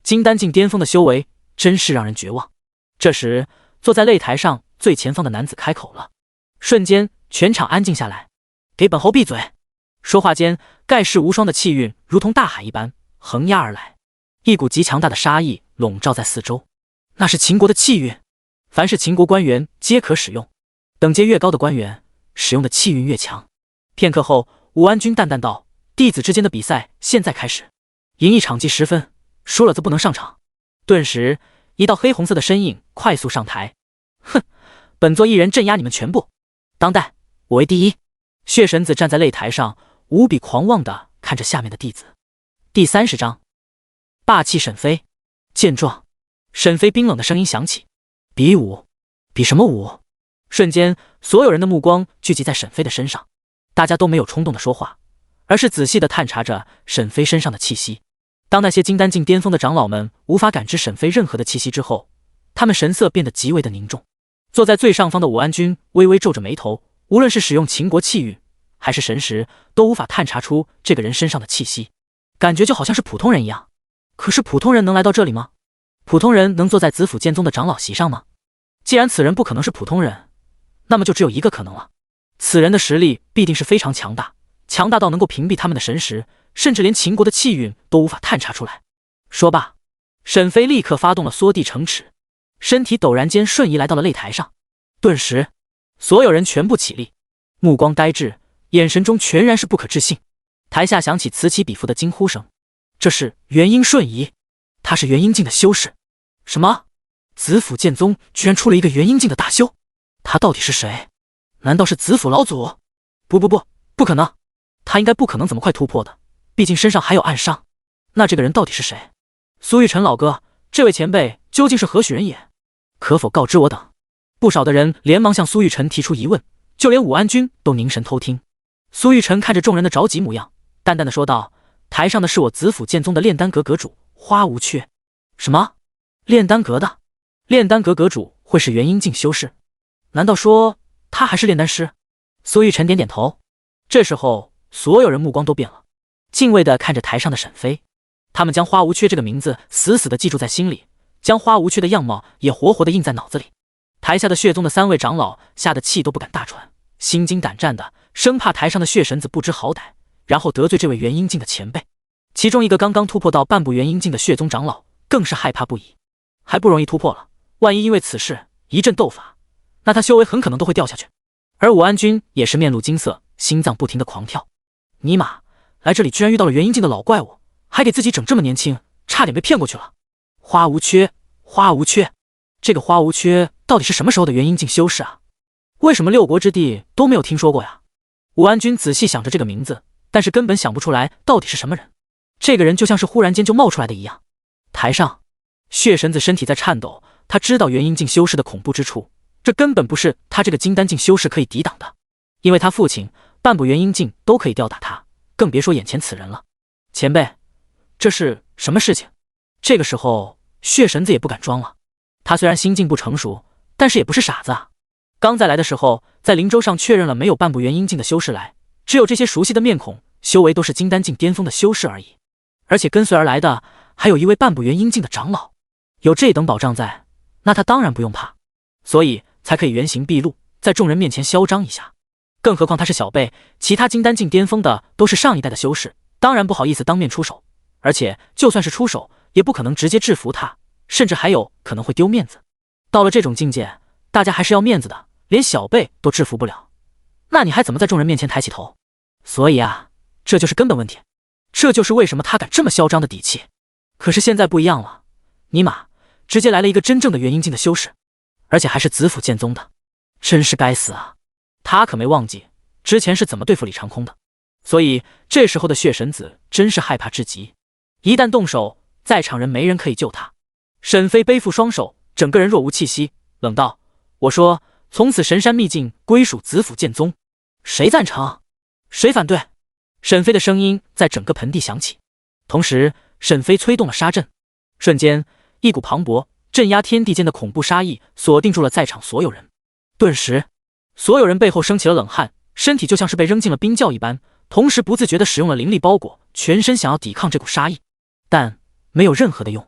金丹境巅峰的修为真是让人绝望。这时，坐在擂台上最前方的男子开口了，瞬间全场安静下来。给本侯闭嘴！说话间，盖世无双的气运如同大海一般横压而来，一股极强大的杀意笼罩在四周。那是秦国的气运，凡是秦国官员皆可使用，等阶越高的官员使用的气运越强。片刻后，武安君淡淡道：“弟子之间的比赛现在开始，赢一场计10分，输了则不能上场。”顿时，一道黑红色的身影快速上台。哼，本座一人镇压你们全部。当代我为第一。血神子站在擂台上，无比狂妄地看着下面的弟子。第30章，霸气沈飞。见状，沈飞冰冷的声音响起：比武？比什么武？瞬间，所有人的目光聚集在沈飞的身上，大家都没有冲动的说话，而是仔细地探查着沈飞身上的气息。当那些金丹境巅峰的长老们无法感知沈飞任何的气息之后，他们神色变得极为的凝重。坐在最上方的武安君微微皱着眉头，无论是使用秦国气运还是神识，都无法探查出这个人身上的气息，感觉就好像是普通人一样。可是普通人能来到这里吗？普通人能坐在子府剑宗的长老席上吗？既然此人不可能是普通人，那么就只有一个可能了，此人的实力必定是非常强大，强大到能够屏蔽他们的神识，甚至连秦国的气运都无法探查出来。说罢，沈飞立刻发动了缩地成尺，身体陡然间瞬移来到了擂台上。顿时，所有人全部起立，目光呆滞，眼神中全然是不可置信。台下响起此起彼伏的惊呼声。这是元婴瞬移，他是元婴境的修士。什么？子府剑宗居然出了一个元婴境的大修？他到底是谁？难道是子府老祖？不可能，他应该不可能这么快突破的，毕竟身上还有暗伤。那这个人到底是谁？苏玉晨老哥，这位前辈究竟是何许人也？可否告知我等？不少的人连忙向苏玉晨提出疑问，就连武安君都凝神偷听。苏玉晨看着众人的着急模样，淡淡的说道：台上的是我子府剑宗的炼丹阁阁主花无缺。什么？炼丹阁的？炼丹阁阁主会是元婴境修士？难道说他还是炼丹师？苏玉晨点点头。这时候所有人目光都变了，敬畏地看着台上的沈飞。他们将花无缺这个名字死死地记住在心里，将花无缺的样貌也活活地印在脑子里。台下的血宗的3位长老吓得气都不敢大喘，心惊胆战的，生怕台上的血神子不知好歹，然后得罪这位元婴境的前辈。其中一个刚刚突破到半步元婴境的血宗长老更是害怕不已，还不容易突破了，万一因为此事一阵斗法，那他修为很可能都会掉下去。而武安君也是面露惊色，心脏不停地狂跳。尼玛，来这里居然遇到了元婴境的老怪物，还给自己整这么年轻，差点被骗过去了。花无缺，这个花无缺到底是什么时候的元婴境修士啊？为什么6国之地都没有听说过呀？武安君仔细想着这个名字，但是根本想不出来到底是什么人。这个人就像是忽然间就冒出来的一样。台上，血神子身体在颤抖，他知道元婴境修士的恐怖之处，这根本不是他这个金丹境修士可以抵挡的，因为他父亲半步元婴境都可以吊打他，更别说眼前此人了。前辈，这是什么事情？这个时候，血神子也不敢装了。他虽然心境不成熟，但是也不是傻子啊。刚在来的时候，在灵州上确认了没有半步元婴境的修士来，只有这些熟悉的面孔，修为都是金丹境巅峰的修士而已。而且跟随而来的还有一位半步元婴境的长老，有这等保障在，那他当然不用怕，所以才可以原形毕露，在众人面前嚣张一下。更何况他是小辈，其他金丹境巅峰的都是上一代的修士，当然不好意思当面出手，而且就算是出手，也不可能直接制服他，甚至还有可能会丢面子。到了这种境界，大家还是要面子的，连小辈都制服不了，那你还怎么在众人面前抬起头？所以啊，这就是根本问题，这就是为什么他敢这么嚣张的底气。可是现在不一样了，尼玛，直接来了一个真正的元婴境的修士，而且还是子府剑宗的，真是该死啊！他可没忘记之前是怎么对付李长空的，所以这时候的血神子真是害怕至极，一旦动手，在场人没人可以救他。沈飞背负双手，整个人若无气息，冷道：我说从此神山秘境归属子府剑宗，谁赞成？谁反对？沈飞的声音在整个盆地响起，同时沈飞催动了杀阵，瞬间一股磅礴镇压天地间的恐怖杀意锁定住了在场所有人。顿时所有人背后升起了冷汗，身体就像是被扔进了冰窖一般，同时不自觉地使用了灵力包裹全身，想要抵抗这股杀意，但没有任何的用。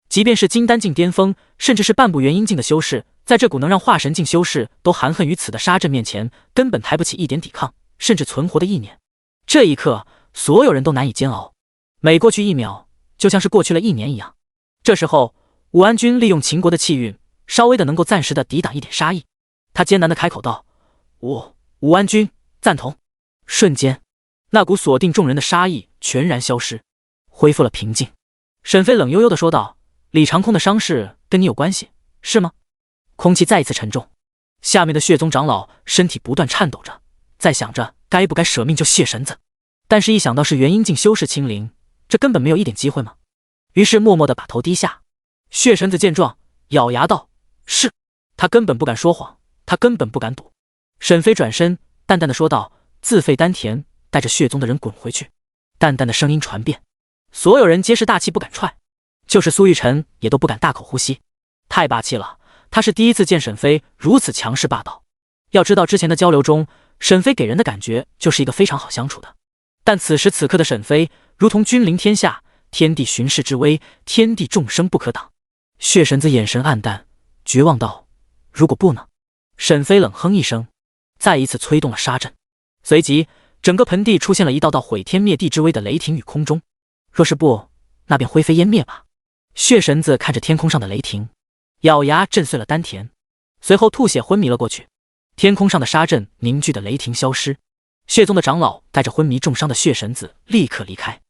即便是金丹境巅峰，甚至是半步元婴境的修士，在这股能让化神境修士都含恨于此的杀阵面前，根本抬不起一点抵抗甚至存活的意念。这一刻，所有人都难以煎熬，每过去1秒，就像是过去了1年一样。这时候，武安君利用秦国的气运，稍微的能够暂时的抵挡一点杀意。他艰难的开口道：武安君赞同。瞬间，那股锁定众人的杀意全然消失，恢复了平静。沈飞冷悠悠的说道：李长空的伤势跟你有关系，是吗？空气再一次沉重。下面的血宗长老身体不断颤抖着，在想着该不该舍命救血神子，但是一想到是元婴境修士亲临，这根本没有一点机会嘛，于是默默地把头低下。血神子见状，咬牙道：“是。”他根本不敢说谎，他根本不敢赌。沈飞转身淡淡的说道：“自废丹田，带着血宗的人滚回去。”淡淡的声音传遍，所有人皆是大气不敢踹，就是苏玉晨也都不敢大口呼吸，太霸气了。他是第一次见沈飞如此强势霸道。要知道之前的交流中，沈飞给人的感觉就是一个非常好相处的，但此时此刻的沈飞如同君临天下，天地巡视之威，天地众生不可挡。血神子眼神黯淡，绝望道：“如果不呢？”沈飞冷哼一声，再一次催动了杀阵，随即整个盆地出现了一道道毁天灭地之威的雷霆与空中。若是不，那便灰飞烟灭吧。血神子看着天空上的雷霆，咬牙震碎了丹田，随后吐血昏迷了过去。天空上的杀阵凝聚的雷霆消失，血宗的长老带着昏迷重伤的血神子立刻离开，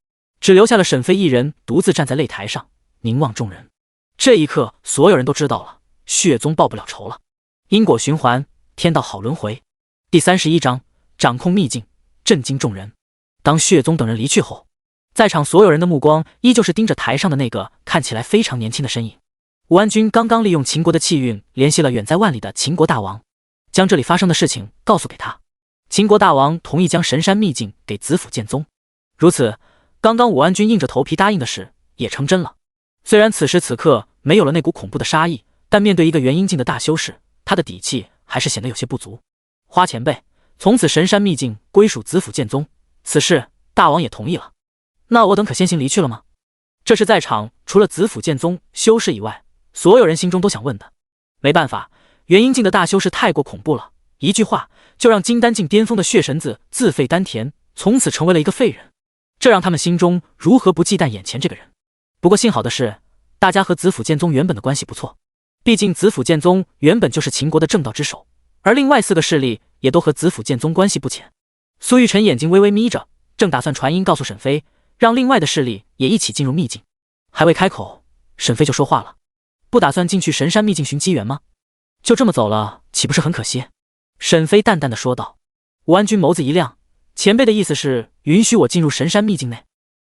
只留下了沈飞一人独自站在擂台上凝望众人。这一刻，所有人都知道了，血宗报不了仇了。因果循环，天道好轮回。第31章，掌控秘境，震惊众人。当血宗等人离去后，在场所有人的目光依旧是盯着台上的那个看起来非常年轻的身影。武安君刚刚利用秦国的气运联系了远在万里的秦国大王，将这里发生的事情告诉给他。秦国大王同意将神山秘境给子府剑宗，如此，刚刚武安君硬着头皮答应的事也成真了。虽然此时此刻没有了那股恐怖的杀意，但面对一个元婴境的大修士，他的底气还是显得有些不足。花前辈，从此神山秘境归属子府剑宗，此事大王也同意了，那我等可先行离去了吗？这是在场除了子府剑宗修士以外，所有人心中都想问的。没办法，元婴境的大修士太过恐怖了，一句话就让金丹境巅峰的血神子自废丹田，从此成为了一个废人，这让他们心中如何不忌惮眼前这个人。不过幸好的是，大家和子府剑宗原本的关系不错，毕竟子府剑宗原本就是秦国的正道之首，而另外4个势力也都和子府剑宗关系不浅。苏玉晨眼睛微微眯着，正打算传音告诉沈飞，让另外的势力也一起进入秘境，还未开口，沈飞就说话了：“不打算进去神山秘境寻机缘吗？就这么走了，岂不是很可惜？”沈飞淡淡的说道。武安君眸子一亮，前辈的意思是允许我进入神山秘境内？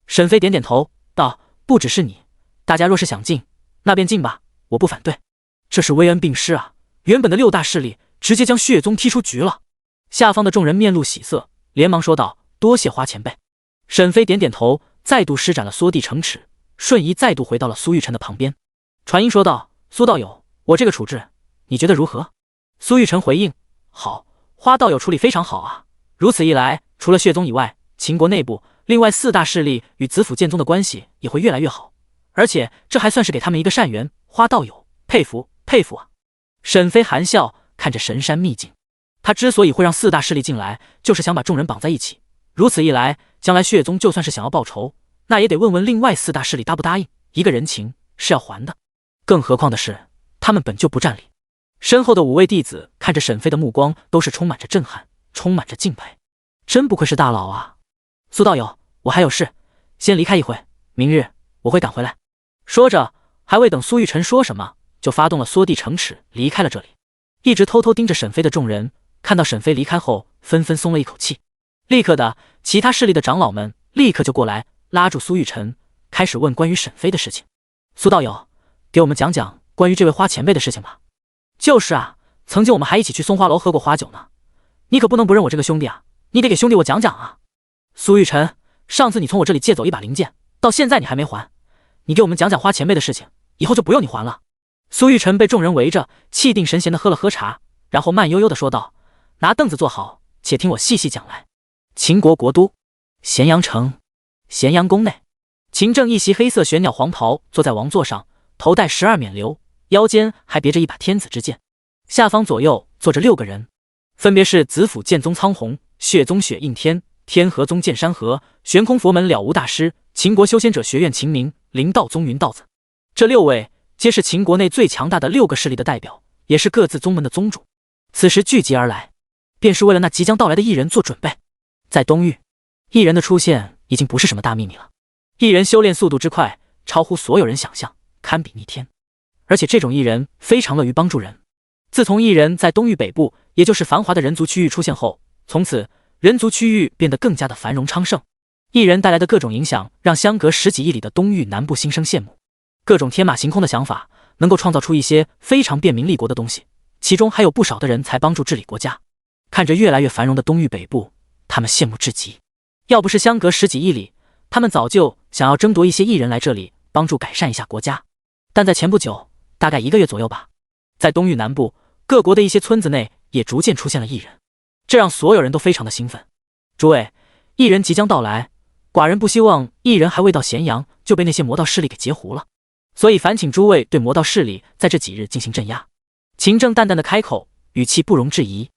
沈飞点点头道：“不只是你，大家若是想进，那便进吧，我不反对。这是威恩并施啊，原本的6大势力直接将血宗踢出局了。”下方的众人面露喜色，连忙说道：“多谢花前辈。”沈飞点点头，再度施展了缩地成尺，瞬移再度回到了苏玉晨的旁边，传音说道：“苏道友，我这个处置你觉得如何？”苏玉晨回应：“好，花道友处理非常好啊。如此一来，除了血宗以外，秦国内部另外4大势力与子府剑宗的关系也会越来越好，而且这还算是给他们一个善缘。花道友，佩服佩服啊！”沈飞含笑看着神山秘境，他之所以会让4大势力进来，就是想把众人绑在一起。如此一来，将来血宗就算是想要报仇，那也得问问另外4大势力答不答应，一个人情是要还的。更何况的是，他们本就不占理。身后的5位弟子看着沈飞的目光都是充满着震撼，充满着敬佩。真不愧是大佬啊！苏道友，我还有事，先离开一会，明日我会赶回来。说着，还未等苏玉晨说什么，就发动了缩地成尺离开了这里。一直偷偷盯着沈飞的众人看到沈飞离开后，纷纷松了一口气。立刻的，其他势力的长老们立刻就过来拉住苏玉晨，开始问关于沈飞的事情。苏道友，给我们讲讲关于这位花前辈的事情吧。就是啊，曾经我们还一起去松花楼喝过花酒呢，你可不能不认我这个兄弟啊，你得给兄弟我讲讲啊。苏玉晨，上次你从我这里借走一把灵剑，到现在你还没还，你给我们讲讲花前辈的事情，以后就不用你还了。苏玉晨被众人围着，气定神闲的喝了喝茶，然后慢悠悠的说道：“拿凳子坐好，且听我细细讲来。”秦国国都咸阳城，咸阳宫内，秦正一袭黑色玄鸟黄袍，坐在王座上，头戴12冕旒，腰间还别着一把天子之剑。下方左右坐着6个人，分别是子府剑宗苍虹、血宗雪应天、天河宗剑山河、玄空佛门了无大师、秦国修仙者学院秦明、灵道宗云道子。这6位皆是秦国内最强大的6个势力的代表，也是各自宗门的宗主。此时聚集而来，便是为了那即将到来的异人做准备。在东域，异人的出现已经不是什么大秘密了。异人修炼速度之快，超乎所有人想象，堪比逆天。而且这种异人非常乐于帮助人，自从异人在东域北部，也就是繁华的人族区域出现后，从此人族区域变得更加的繁荣昌盛。异人带来的各种影响，让相隔10几亿里的东域南部心生羡慕，各种天马行空的想法，能够创造出一些非常便民立国的东西。其中还有不少的人才帮助治理国家。看着越来越繁荣的东域北部，他们羡慕至极。要不是相隔10几亿里，他们早就想要争夺一些异人来这里帮助改善一下国家。但在前不久，大概1个月左右吧，在东域南部各国的一些村子内也逐渐出现了异人，这让所有人都非常的兴奋。诸位，异人即将到来，寡人不希望异人还未到咸阳就被那些魔道势力给截胡了，所以烦请诸位对魔道势力在这几日进行镇压。秦正淡淡的开口，语气不容置疑。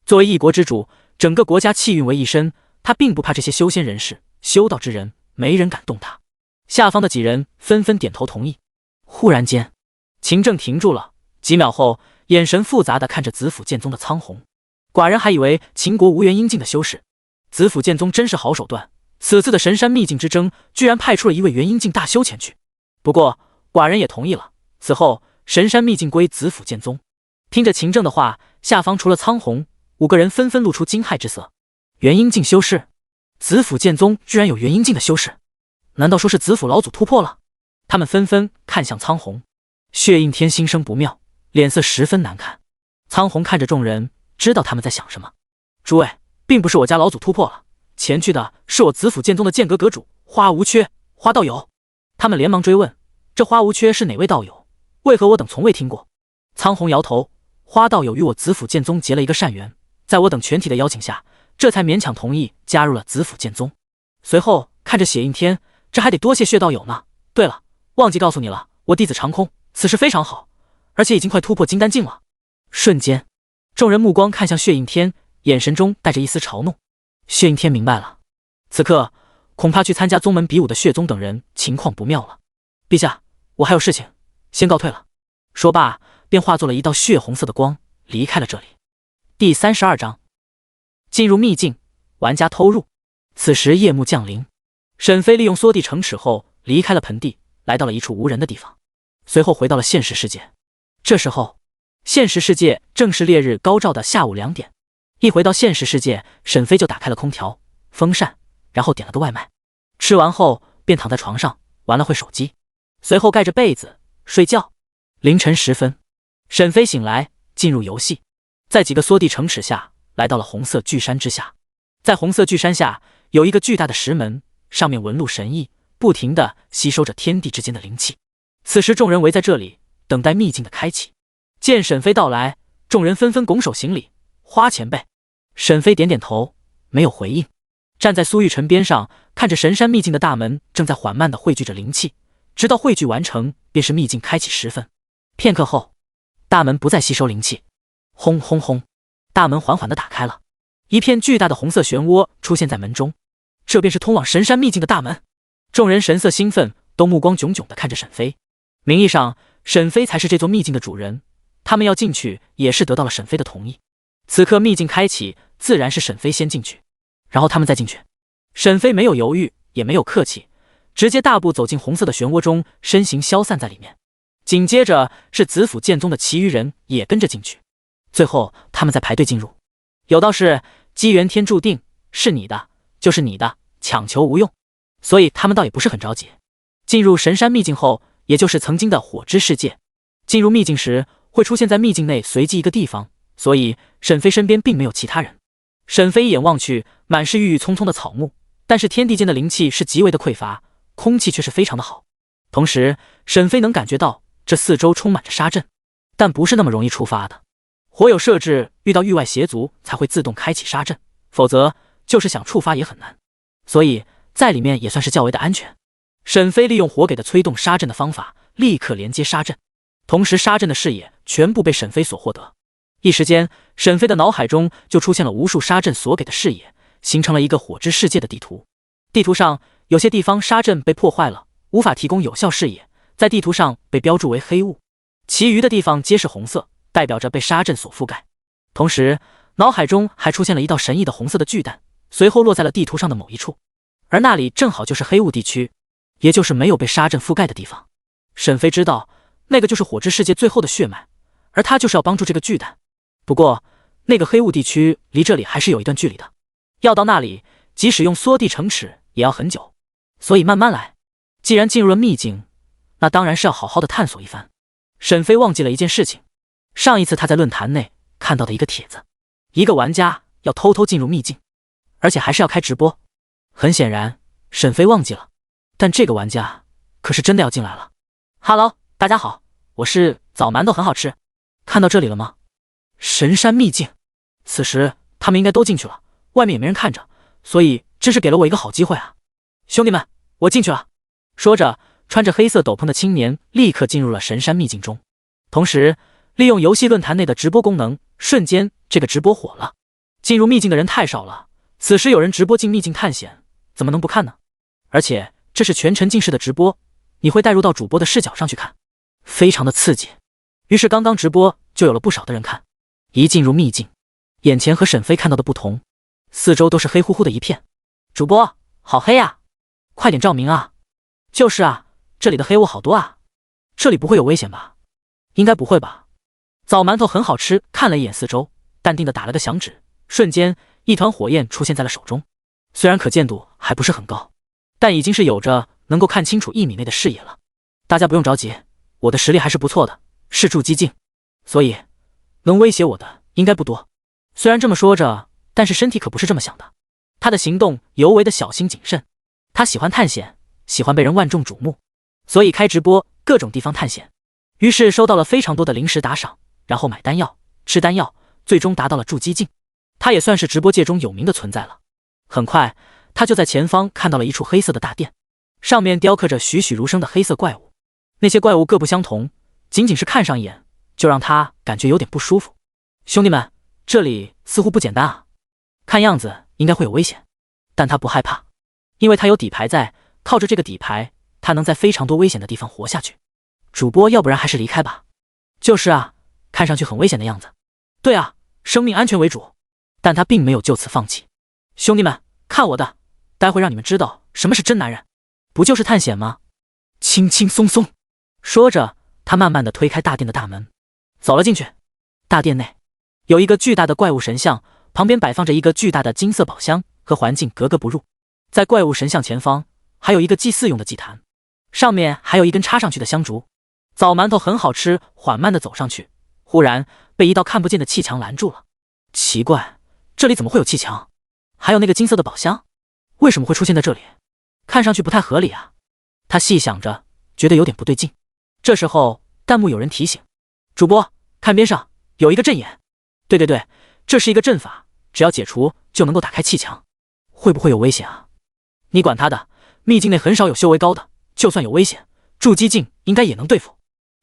作为一国之主，整个国家气运为一身，他并不怕这些修仙人士、修道之人，没人敢动他。下方的几人纷纷点头同意。忽然间，秦正停住了，几秒后，眼神复杂的看着子府剑宗的苍红。寡人还以为秦国无缘阴境的修士，子府剑宗真是好手段，此次的神山秘境之争，居然派出了一位元阴境大修前去。不过，寡人也同意了，此后神山秘境归子府剑宗。听着秦正的话，下方除了苍红，5个人纷纷露出惊骇之色。元阴境修士，子府剑宗居然有元阴境的修士，难道说是子府老祖突破了？他们纷纷看向苍红。血印天心生不妙，脸色十分难看。苍红看着众人，知道他们在想什么。诸位，并不是我家老祖突破了，前去的是我子府剑宗的剑阁阁主花无缺，花道友。他们连忙追问，这花无缺是哪位道友？为何我等从未听过？苍红摇头，花道友与我子府剑宗结了一个善缘，在我等全体的邀请下，这才勉强同意加入了子府剑宗。随后看着血印天，这还得多谢血道友呢。对了，忘记告诉你了，我弟子长空此时非常好，而且已经快突破金丹境了。瞬间，众人目光看向血印天，眼神中带着一丝嘲弄。血印天明白了，此刻恐怕去参加宗门比武的血宗等人情况不妙了。陛下，我还有事情，先告退了。说罢，便化作了一道血红色的光，离开了这里。第32章，进入秘境，玩家偷入。此时夜幕降临，沈飞利用缩地城池后离开了盆地，来到了一处无人的地方，随后回到了现实世界。这时候，现实世界正是烈日高照的下午2点。一回到现实世界，沈飞就打开了空调、风扇，然后点了个外卖。吃完后便躺在床上玩了会手机，随后盖着被子睡觉。凌晨时分，沈飞醒来，进入游戏，在几个缩地城池下来到了红色巨山之下。在红色巨山下有一个巨大的石门，上面纹路神异，不停地吸收着天地之间的灵气。此时众人围在这里等待秘境的开启。见沈飞到来，众人纷纷拱手行礼。花前辈。沈飞点点头，没有回应。站在苏玉晨边上，看着神山秘境的大门正在缓慢地汇聚着灵气，直到汇聚完成，便是秘境开启时分。片刻后，大门不再吸收灵气，轰轰轰，大门缓缓地打开了，一片巨大的红色漩涡出现在门中，这便是通往神山秘境的大门。众人神色兴奋，都目光炯炯地看着沈飞。名义上，沈飞才是这座秘境的主人，他们要进去也是得到了沈飞的同意。此刻秘境开启，自然是沈飞先进去，然后他们再进去。沈飞没有犹豫，也没有客气，直接大步走进红色的漩涡中，身形消散在里面。紧接着是子府剑宗的其余人也跟着进去，最后他们在排队进入。有道是机缘天注定，是你的就是你的，强求无用，所以他们倒也不是很着急。进入神山秘境后，也就是曾经的火之世界，进入秘境时会出现在秘境内随机一个地方，所以沈飞身边并没有其他人。沈飞一眼望去，满是郁郁葱葱的草木，但是天地间的灵气是极为的匮乏，空气却是非常的好。同时沈飞能感觉到这四周充满着杀阵，但不是那么容易触发的。火有设置，遇到域外邪族才会自动开启杀阵，否则就是想触发也很难，所以在里面也算是较为的安全。沈飞利用火给的催动杀阵的方法，立刻连接杀阵，同时杀阵的视野全部被沈飞所获得。一时间，沈飞的脑海中就出现了无数杀阵所给的视野，形成了一个火之世界的地图。地图上有些地方杀阵被破坏了，无法提供有效视野，在地图上被标注为黑雾，其余的地方皆是红色，代表着被杀阵所覆盖。同时脑海中还出现了一道神异的红色的巨蛋，随后落在了地图上的某一处，而那里正好就是黑雾地区，也就是没有被杀阵覆盖的地方。沈飞知道那个就是火之世界最后的血脉，而他就是要帮助这个巨蛋。不过，那个黑雾地区离这里还是有一段距离的，要到那里，即使用缩地成尺也要很久，所以慢慢来。既然进入了秘境，那当然是要好好的探索一番。沈飞忘记了一件事情，上一次他在论坛内看到的一个帖子，一个玩家要偷偷进入秘境，而且还是要开直播。很显然，沈飞忘记了，但这个玩家可是真的要进来了。Hello， 大家好，我是枣馒头很好吃。看到这里了吗？神山秘境。此时他们应该都进去了，外面也没人看着，所以真是给了我一个好机会啊！兄弟们，我进去了。说着，穿着黑色斗篷的青年立刻进入了神山秘境中，同时利用游戏论坛内的直播功能，瞬间这个直播火了。进入秘境的人太少了，此时有人直播进秘境探险，怎么能不看呢？而且这是全沉浸式的直播，你会带入到主播的视角上去看，非常的刺激。于是刚刚直播就有了不少的人看。一进入秘境，眼前和沈飞看到的不同，四周都是黑乎乎的一片。主播，好黑啊，快点照明啊！就是啊，这里的黑雾好多啊，这里不会有危险吧？应该不会吧？枣馒头很好吃，看了一眼四周，淡定的打了个响指，瞬间一团火焰出现在了手中。虽然可见度还不是很高，但已经是有着能够看清楚1米内的视野了。大家不用着急，我的实力还是不错的，是筑基境，所以能威胁我的应该不多。虽然这么说着，但是身体可不是这么想的。他的行动尤为的小心谨慎，他喜欢探险，喜欢被人万众瞩目，所以开直播各种地方探险。于是收到了非常多的零食打赏，然后买丹药，吃丹药，最终达到了筑基境。他也算是直播界中有名的存在了。很快，他就在前方看到了一处黑色的大殿，上面雕刻着栩栩如生的黑色怪物。那些怪物各不相同，仅仅是看上一眼就让他感觉有点不舒服。兄弟们，这里似乎不简单啊，看样子应该会有危险，但他不害怕，因为他有底牌在，靠着这个底牌，他能在非常多危险的地方活下去。主播，要不然还是离开吧。就是啊，看上去很危险的样子。对啊，生命安全为主。但他并没有就此放弃。兄弟们，看我的，待会让你们知道什么是真男人。不就是探险吗？轻轻松松。说着，他慢慢的推开大殿的大门，走了进去。大殿内有一个巨大的怪物神像，旁边摆放着一个巨大的金色宝箱，和环境格格不入。在怪物神像前方还有一个祭祀用的祭坛，上面还有一根插上去的香烛。枣馒头很好吃，缓慢的走上去，忽然被一道看不见的气墙拦住了。奇怪，这里怎么会有气墙？还有那个金色的宝箱，为什么会出现在这里？看上去不太合理啊。他细想着，觉得有点不对劲。这时候弹幕有人提醒，主播，看边上有一个阵眼。对对对，这是一个阵法，只要解除就能够打开气墙。会不会有危险啊？你管他的，秘境内很少有修为高的，就算有危险，筑基境应该也能对付。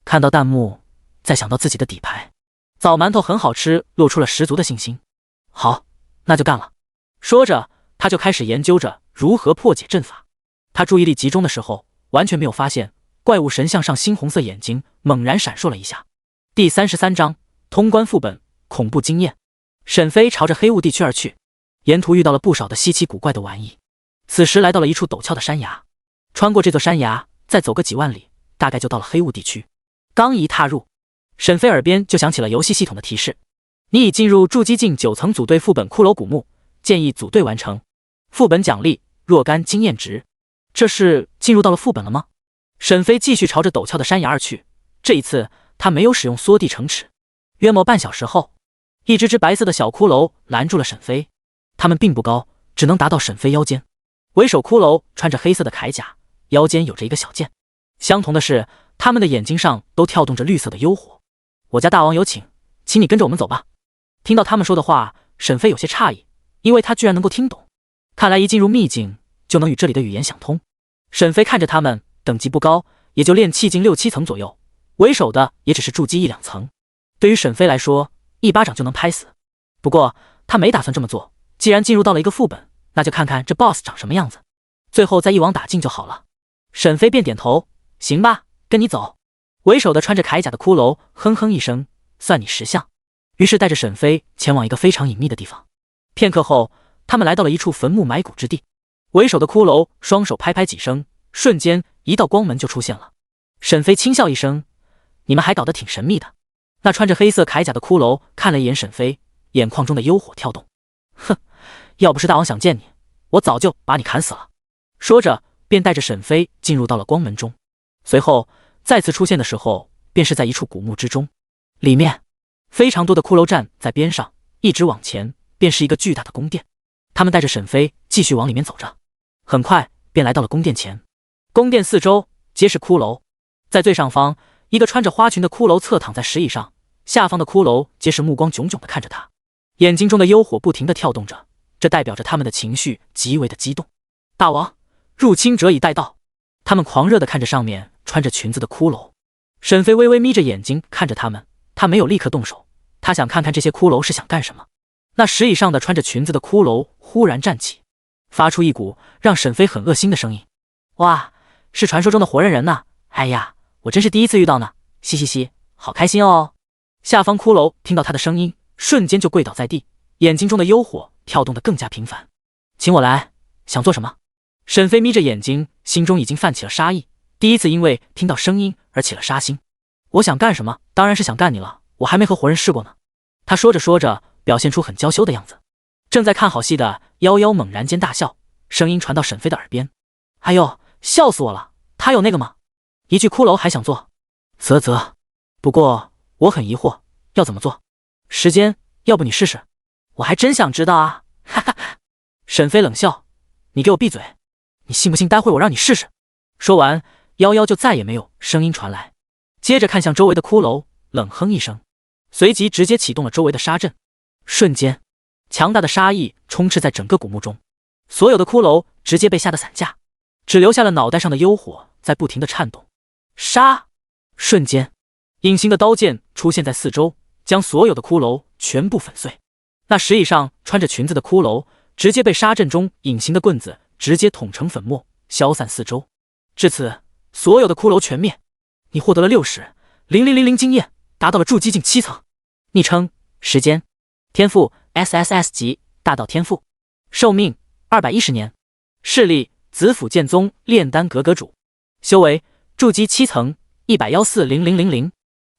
看到弹幕，再想到自己的底牌，枣馒头很好吃，露出了十足的信心。好，那就干了。说着，他就开始研究着如何破解阵法。他注意力集中的时候，完全没有发现怪物神像上猩红色眼睛猛然闪烁了一下。第33章通关副本，恐怖经验。沈飞朝着黑雾地区而去，沿途遇到了不少的稀奇古怪的玩意。此时来到了一处陡峭的山崖，穿过这座山崖，再走个几万里，大概就到了黑雾地区。刚一踏入，沈飞耳边就响起了游戏系统的提示：你已进入筑基境9层组队副本骷髅古墓，建议组队完成。副本奖励若干经验值。这是进入到了副本了吗？沈飞继续朝着陡峭的山崖而去，这一次他没有使用缩地成尺。约莫半小时后，一只白色的小骷髅拦住了沈飞，它们并不高，只能达到沈飞腰间。为首骷髅穿着黑色的铠甲，腰间有着一个小剑。相同的是，他们的眼睛上都跳动着绿色的幽火。我家大王有请，请你跟着我们走吧。听到他们说的话，沈飞有些诧异，因为他居然能够听懂。看来一进入秘境就能与这里的语言想通。沈飞看着他们，等级不高，也就炼气境6、7层左右，为首的也只是筑基1、2层。对于沈飞来说，一巴掌就能拍死。不过他没打算这么做，既然进入到了一个副本，那就看看这 BOSS 长什么样子，最后再一网打尽就好了。沈飞便点头，行吧，跟你走。为首的穿着铠甲的骷髅哼哼一声，算你识相。于是带着沈飞前往一个非常隐秘的地方。片刻后，他们来到了一处坟墓埋骨之地。为首的骷髅双手拍拍几声，瞬间一道光门就出现了。沈飞轻笑一声，你们还搞得挺神秘的。那穿着黑色铠甲的骷髅看了一眼沈飞，眼眶中的幽火跳动。哼，要不是大王想见你，我早就把你砍死了。说着，便带着沈飞进入到了光门中。随后再次出现的时候，便是在一处古墓之中，里面非常多的骷髅站在边上，一直往前便是一个巨大的宫殿。他们带着沈飞继续往里面走着，很快便来到了宫殿前。宫殿四周皆是骷髅，在最上方，一个穿着花裙的骷髅侧躺在石椅上，下方的骷髅皆是目光炯炯地看着他，眼睛中的幽火不停地跳动着，这代表着他们的情绪极为的激动。大王，入侵者已待到。他们狂热地看着上面穿着裙子的骷髅。沈飞微微眯着眼睛看着他们，他没有立刻动手，他想看看这些骷髅是想干什么。那石椅上的穿着裙子的骷髅忽然站起，发出一股让沈飞很恶心的声音。哇，是传说中的活人人呢！哎呀，我真是第一次遇到呢，嘻嘻嘻，好开心哦！下方骷髅听到他的声音，瞬间就跪倒在地，眼睛中的幽火跳动得更加频繁。请我来，想做什么？沈飞眯着眼睛，心中已经泛起了杀意，第一次因为听到声音而起了杀心。我想干什么？当然是想干你了，我还没和活人试过呢。他说着说着，表现出很娇羞的样子。正在看好戏的夭夭猛然间大笑，声音传到沈飞的耳边：哎呦，笑死我了，他有那个吗？一具骷髅还想做？啧啧，不过我很疑惑，要怎么做？时间，要不你试试？我还真想知道啊，哈哈哈。沈飞冷笑：你给我闭嘴！你信不信待会我让你试试？说完，夭夭就再也没有声音传来，接着看向周围的骷髅，冷哼一声，随即直接启动了周围的杀阵。瞬间，强大的杀意充斥在整个古墓中，所有的骷髅直接被吓得散架，只留下了脑袋上的幽火在不停地颤动。杀！瞬间，隐形的刀剑出现在四周，将所有的骷髅全部粉碎。那石椅上穿着裙子的骷髅直接被杀阵中隐形的棍子直接捅成粉末，消散四周。至此，所有的骷髅全灭。你获得了60,000经验，达到了筑基境7层。昵称：时间。天赋 SSS 级大道天赋。寿命210年。势力：紫府剑宗炼丹阁阁主。修为：筑基7层1140000。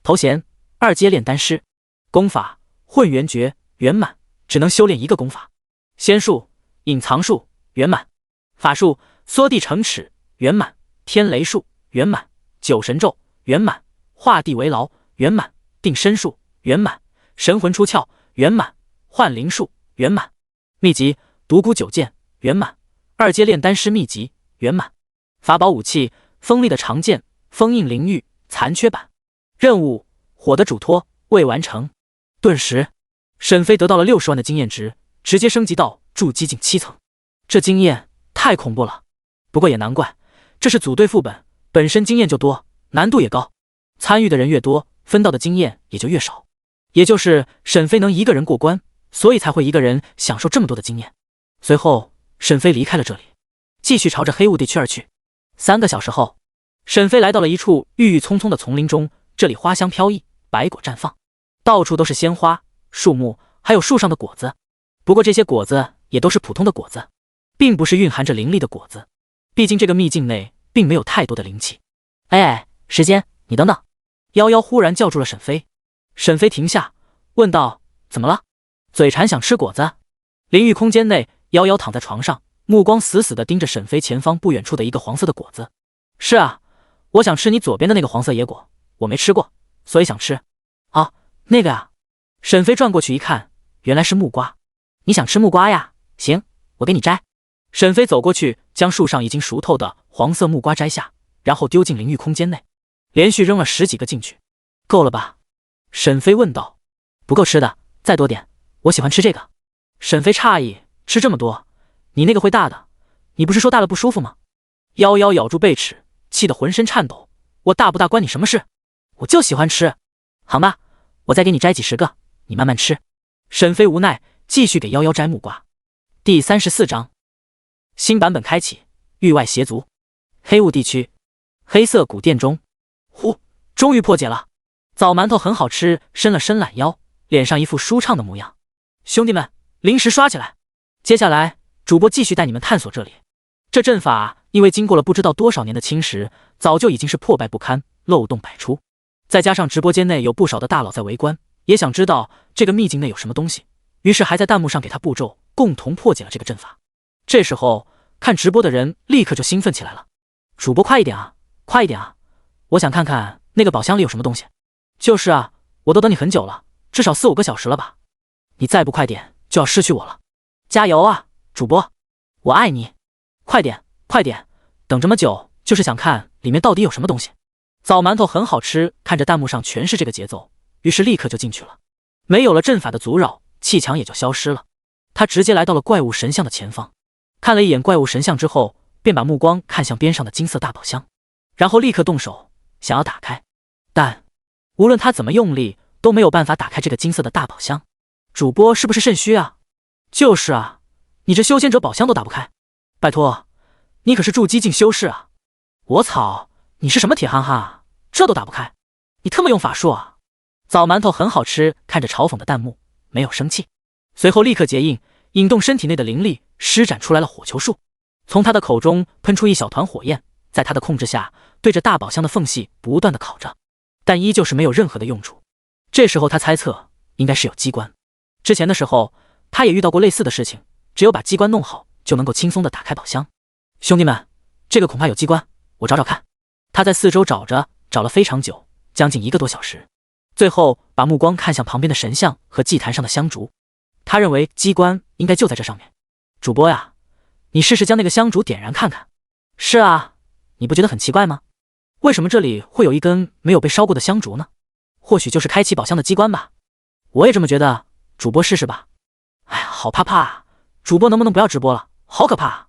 头衔：2阶炼丹师。功法：混元诀圆满，只能修炼一个功法。仙术：隐藏术圆满。法术：缩地成尺圆满。天雷术圆满。九神咒圆满。画地为牢圆满。定身术圆满。神魂出窍圆满。幻灵术圆满。秘籍：独孤九剑圆满。2阶炼丹师秘籍圆满。法宝武器：锋利的长剑封印灵玉残缺版。任务：火的嘱托未完成。顿时，沈飞得到了60万的经验值，直接升级到筑基境7层。这经验太恐怖了，不过也难怪，这是组队副本，本身经验就多，难度也高，参与的人越多，分到的经验也就越少。也就是沈飞能一个人过关，所以才会一个人享受这么多的经验。随后，沈飞离开了这里，继续朝着黑雾地区而去。3个小时后，沈飞来到了一处郁郁葱葱的丛林中，这里花香飘逸，百果绽放，到处都是鲜花、树木，还有树上的果子。不过这些果子也都是普通的果子，并不是蕴含着灵力的果子，毕竟这个秘境内并没有太多的灵气。哎，时间，你等等！夭夭忽然叫住了沈飞。沈飞停下，问道：怎么了？嘴馋想吃果子？灵域空间内，夭夭躺在床上，目光死死地盯着沈飞前方不远处的一个黄色的果子。是啊，我想吃你左边的那个黄色野果，我没吃过，所以想吃。啊，那个啊！沈飞转过去一看，原来是木瓜。你想吃木瓜呀？行，我给你摘。沈飞走过去，将树上已经熟透的黄色木瓜摘下，然后丢进灵域空间内，连续扔了10几个进去。够了吧？沈飞问道。不够吃的，再多点，我喜欢吃这个。沈飞诧异，吃这么多，你那个会大的，你不是说大了不舒服吗？夭夭咬住贝齿，气得浑身颤抖。我大不大关你什么事？我就喜欢吃。好吧，我再给你摘几10个，你慢慢吃。沈飞无奈，继续给夭夭摘木瓜。第34章，新版本开启，域外邪族。黑雾地区，黑色古殿中，呼，终于破解了。枣馒头很好吃，伸了伸懒腰，脸上一副舒畅的模样。兄弟们，零食刷起来！接下来，主播继续带你们探索这里。这阵法因为经过了不知道多少年的侵蚀，早就已经是破败不堪，漏洞百出。再加上直播间内有不少的大佬在围观，也想知道这个秘境内有什么东西，于是还在弹幕上给他步骤，共同破解了这个阵法。这时候看直播的人立刻就兴奋起来了，主播快一点啊，快一点啊，我想看看那个宝箱里有什么东西。就是啊，我都等你很久了，至少4、5个小时了吧，你再不快点就要失去我了，加油啊，主播，我爱你，快点快点，等这么久就是想看里面到底有什么东西。枣馒头很好吃，看着弹幕上全是这个节奏，于是立刻就进去了。没有了阵法的阻扰，气墙也就消失了，他直接来到了怪物神像的前方，看了一眼怪物神像之后，便把目光看向边上的金色大宝箱，然后立刻动手想要打开，但无论他怎么用力都没有办法打开这个金色的大宝箱。主播是不是肾虚啊？就是啊，你这修仙者宝箱都打不开，拜托，你可是筑基境修士啊！我操，你是什么铁憨憨啊，这都打不开，你特么用法术啊！枣馒头很好吃，看着嘲讽的弹幕没有生气，随后立刻结印，引动身体内的灵力，施展出来了火球术，从他的口中喷出一小团火焰，在他的控制下对着大宝箱的缝隙不断的烤着，但依旧是没有任何的用处。这时候他猜测应该是有机关，之前的时候他也遇到过类似的事情，只有把机关弄好就能够轻松的打开宝箱。兄弟们，这个恐怕有机关，我找找看。他在四周找着，找了非常久，将近1个多小时，最后把目光看向旁边的神像和祭坛上的香烛，他认为机关应该就在这上面。主播呀，你试试将那个香烛点燃看看。是啊，你不觉得很奇怪吗？为什么这里会有一根没有被烧过的香烛呢？或许就是开启宝箱的机关吧。我也这么觉得，主播试试吧。哎呀，好怕怕啊！主播能不能不要直播了？好可怕啊！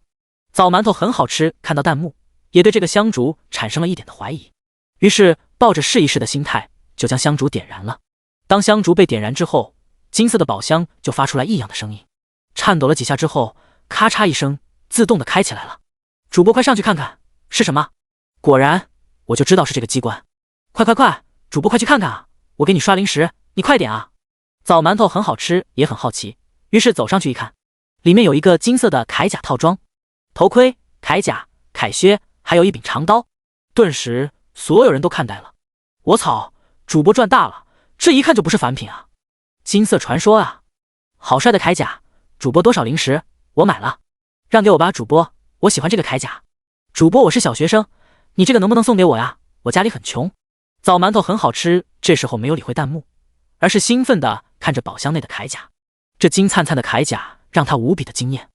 枣馒头很好吃，看到弹幕也对这个香烛产生了一点的怀疑，于是抱着试一试的心态，就将香烛点燃了。当香烛被点燃之后，金色的宝箱就发出来异样的声音，颤抖了几下之后，咔嚓一声，自动的开起来了。主播快上去看看是什么！果然，我就知道是这个机关。快快快，主播快去看看啊！我给你刷零食，你快点啊！枣馒头很好吃，也很好奇，于是走上去一看，里面有一个金色的铠甲套装，头盔、铠甲、铠靴，还有一柄长刀。顿时所有人都看呆了。我操，主播赚大了，这一看就不是凡品啊！金色传说啊！好帅的铠甲，主播多少零食？我买了，让给我吧，主播，我喜欢这个铠甲。主播我是小学生，你这个能不能送给我呀？我家里很穷。枣馒头很好吃，这时候没有理会弹幕，而是兴奋地看着宝箱内的铠甲。这金灿灿的铠甲让他无比的惊艳，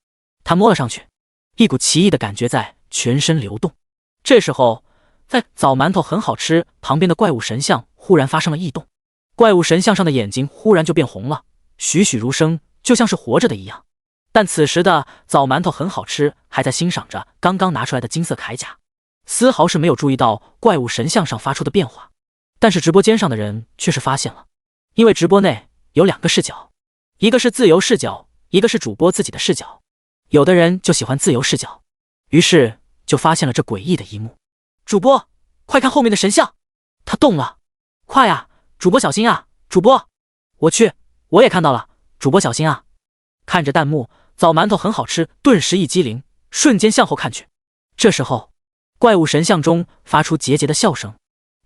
他摸了上去，一股奇异的感觉在全身流动。这时候，在枣馒头很好吃旁边的怪物神像忽然发生了异动，怪物神像上的眼睛忽然就变红了，栩栩如生，就像是活着的一样。但此时的枣馒头很好吃还在欣赏着刚刚拿出来的金色铠甲，丝毫是没有注意到怪物神像上发出的变化。但是直播间上的人却是发现了，因为直播内有2个视角，一个是自由视角，一个是主播自己的视角。有的人就喜欢自由视角，于是就发现了这诡异的一幕。主播，快看后面的神像，他动了！快呀，主播小心啊！主播，我去，我也看到了，主播小心啊！看着弹幕，枣馒头很好吃，顿时一激灵，瞬间向后看去。这时候，怪物神像中发出桀桀的笑声，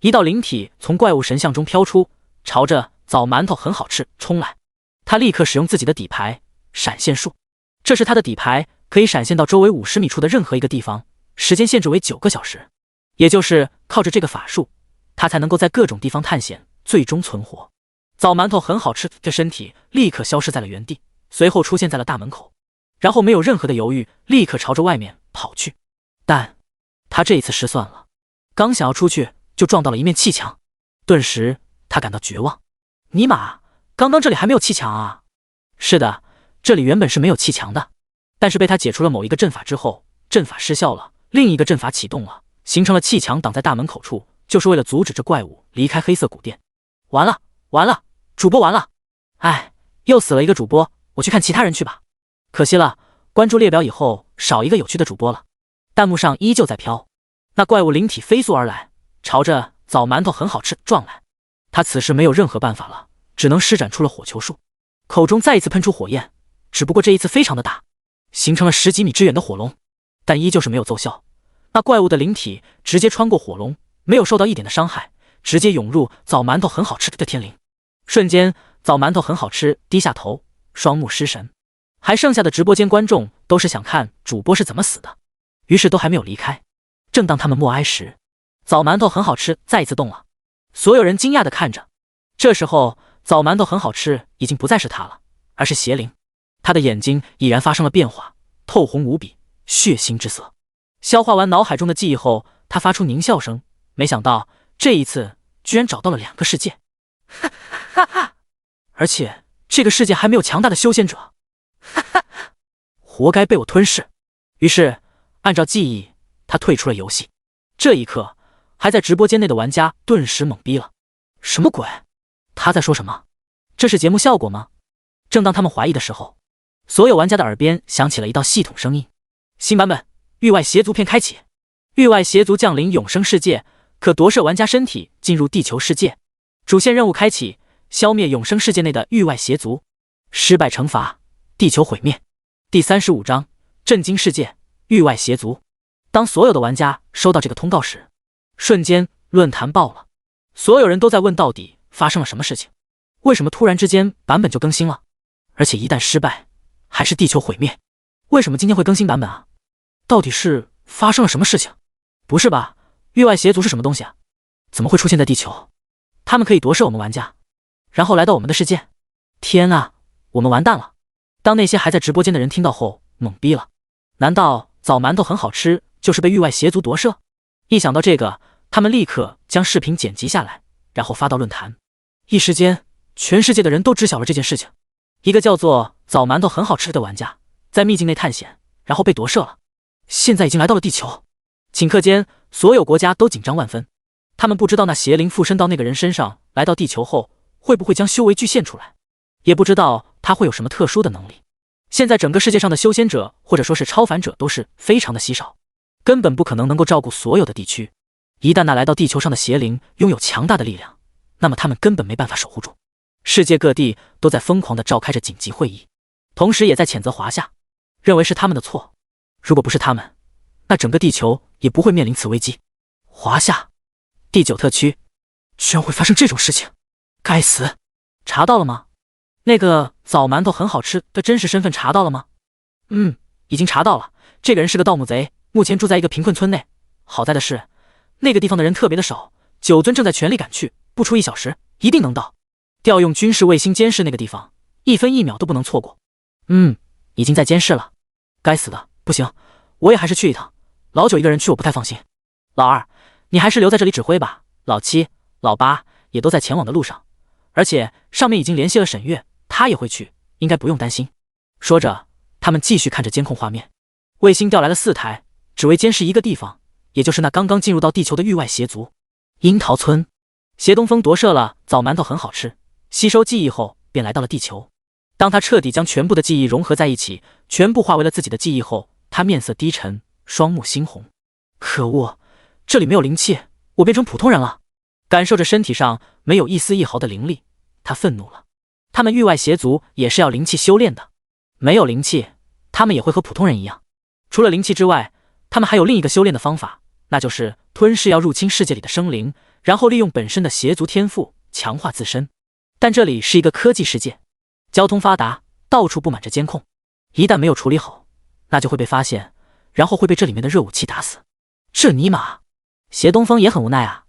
一道灵体从怪物神像中飘出，朝着枣馒头很好吃冲来。他立刻使用自己的底牌闪现术，这是他的底牌，可以闪现到周围50米处的任何一个地方，时间限制为9个小时。也就是靠着这个法术，他才能够在各种地方探险，最终存活。枣馒头很好吃，这身体立刻消失在了原地，随后出现在了大门口，然后没有任何的犹豫，立刻朝着外面跑去。但他这一次失算了，刚想要出去就撞到了一面气墙，顿时他感到绝望。尼玛，刚刚这里还没有气墙啊！是的，这里原本是没有气墙的，但是被他解除了某一个阵法之后，阵法失效了，另一个阵法启动了，形成了气墙挡在大门口处，就是为了阻止这怪物离开黑色古殿。完了完了，主播完了！哎，又死了一个主播，我去看其他人去吧。可惜了，关注列表以后少一个有趣的主播了。弹幕上依旧在飘，那怪物灵体飞速而来，朝着枣馒头很好吃撞来。他此时没有任何办法了，只能施展出了火球术，口中再一次喷出火焰，只不过这一次非常的大，形成了10几米之远的火龙，但依旧是没有奏效。那怪物的灵体直接穿过火龙，没有受到一点的伤害，直接涌入枣馒头很好吃的天灵。瞬间，枣馒头很好吃低下头，双目失神。还剩下的直播间观众都是想看主播是怎么死的，于是都还没有离开。正当他们默哀时，枣馒头很好吃再一次动了，所有人惊讶地看着。这时候，枣馒头很好吃已经不再是他了，而是邪灵。他的眼睛已然发生了变化，透红无比，血腥之色。消化完脑海中的记忆后，他发出狞笑声，没想到这一次居然找到了2个世界，哈哈哈！而且这个世界还没有强大的修仙者，哈哈，活该被我吞噬。于是按照记忆，他退出了游戏。这一刻，还在直播间内的玩家顿时懵逼了，什么鬼？他在说什么？这是节目效果吗？正当他们怀疑的时候，所有玩家的耳边响起了一道系统声音：新版本域外邪族篇开启，域外邪族降临永生世界，可夺舍玩家身体进入地球世界。主线任务开启，消灭永生世界内的域外邪族，失败惩罚地球毁灭。第35章震惊世界，域外邪族。当所有的玩家收到这个通告时，瞬间论坛爆了，所有人都在问到底发生了什么事情，为什么突然之间版本就更新了，而且一旦失败还是地球毁灭，为什么今天会更新版本啊？到底是发生了什么事情？不是吧，域外邪族是什么东西啊？怎么会出现在地球？他们可以夺舍我们玩家，然后来到我们的世界？天啊，我们完蛋了！当那些还在直播间的人听到后懵逼了，难道枣馒头很好吃就是被域外邪族夺舍？一想到这个，他们立刻将视频剪辑下来，然后发到论坛。一时间，全世界的人都知晓了这件事情。一个叫做枣馒头很好吃的玩家在秘境内探险，然后被夺舍了，现在已经来到了地球。顷刻间，所有国家都紧张万分。他们不知道那邪灵附身到那个人身上，来到地球后会不会将修为具现出来，也不知道他会有什么特殊的能力。现在整个世界上的修仙者或者说是超凡者都是非常的稀少，根本不可能能够照顾所有的地区。一旦那来到地球上的邪灵拥有强大的力量，那么他们根本没办法守护住。世界各地都在疯狂地召开着紧急会议，同时也在谴责华夏，认为是他们的错。如果不是他们，那整个地球也不会面临此危机。华夏第9特区居然会发生这种事情，该死！查到了吗？那个枣馒头很好吃的真实身份查到了吗？已经查到了，这个人是个盗墓贼，目前住在一个贫困村内。好在的是，那个地方的人特别的少，九尊正在全力赶去，不出1小时一定能到。调用军事卫星监视那个地方，1分1秒都不能错过。已经在监视了。该死的，不行，我也还是去一趟。老9一个人去我不太放心。老2，你还是留在这里指挥吧。老7、老8也都在前往的路上，而且上面已经联系了沈月，他也会去，应该不用担心。说着，他们继续看着监控画面。卫星调来了4台，只为监视一个地方，也就是那刚刚进入到地球的域外邪族樱桃村。邪东风夺舍了枣馒头很好吃，吸收记忆后便来到了地球。当他彻底将全部的记忆融合在一起，全部化为了自己的记忆后，他面色低沉，双目猩红。可恶，这里没有灵气，我变成普通人了。感受着身体上没有一丝一毫的灵力，他愤怒了。他们域外邪族也是要灵气修炼的，没有灵气，他们也会和普通人一样。除了灵气之外，他们还有另一个修炼的方法，那就是吞噬要入侵世界里的生灵，然后利用本身的邪族天赋强化自身。但这里是一个科技世界，交通发达，到处布满着监控，一旦没有处理好，那就会被发现，然后会被这里面的热武器打死。这尼玛，邪东风也很无奈啊，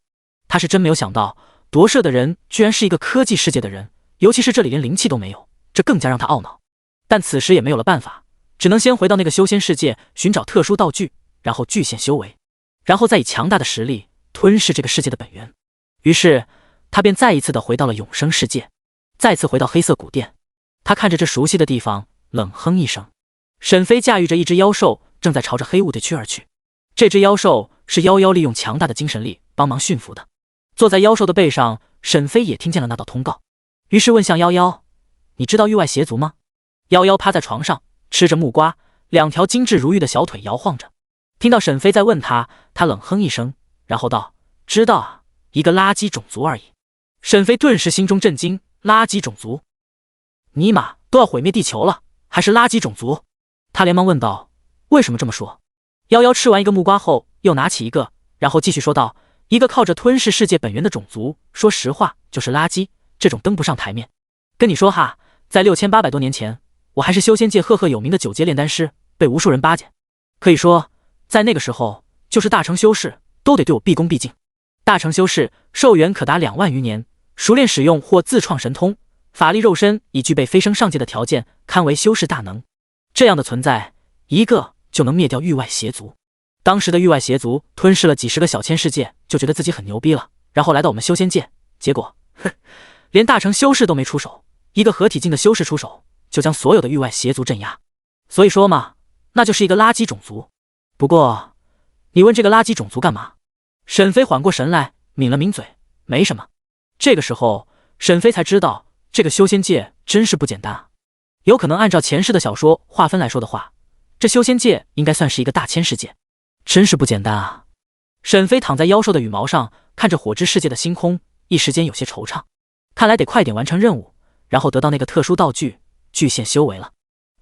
他是真没有想到夺舍的人居然是一个科技世界的人，尤其是这里连灵气都没有，这更加让他懊恼。但此时也没有了办法，只能先回到那个修仙世界寻找特殊道具，然后具现修为，然后再以强大的实力吞噬这个世界的本源。于是他便再一次的回到了永生世界，再次回到黑色古殿。他看着这熟悉的地方，冷哼一声。沈飞驾驭着一只妖兽，正在朝着黑雾地区而去。这只妖兽是妖妖利用强大的精神力帮忙驯服的。坐在妖兽的背上，沈飞也听见了那道通告，于是问向妖妖：“你知道域外邪族吗？”妖妖趴在床上吃着木瓜，2条精致如玉的小腿摇晃着。听到沈飞在问他，他冷哼一声，然后道：“知道啊，一个垃圾种族而已。”沈飞顿时心中震惊，垃圾种族？尼玛，都要毁灭地球了，还是垃圾种族？他连忙问道：“为什么这么说？”妖妖吃完一个木瓜后，又拿起一个，然后继续说道：“一个靠着吞噬世界本源的种族，说实话就是垃圾，这种登不上台面。跟你说哈，在6800多年前，我还是修仙界赫赫有名的9阶炼丹师，被无数人巴结。可以说，在那个时候，就是大成修士都得对我毕恭毕敬。大成修士寿元可达2万余年，熟练使用或自创神通，法力肉身已具备飞升上界的条件，堪为修士大能。这样的存在，一个就能灭掉域外邪族。当时的域外邪族吞噬了几十个小千世界，就觉得自己很牛逼了，然后来到我们修仙界，结果，连大成修士都没出手，一个合体境的修士出手，就将所有的域外邪族镇压。所以说嘛，那就是一个垃圾种族。不过，你问这个垃圾种族干嘛？沈飞缓过神来，抿了抿嘴，没什么。这个时候，沈飞才知道，这个修仙界真是不简单啊。有可能按照前世的小说划分来说的话，这修仙界应该算是一个大千世界。真是不简单啊！沈飞躺在妖兽的羽毛上，看着火之世界的星空，一时间有些惆怅。看来得快点完成任务，然后得到那个特殊道具巨献修为了。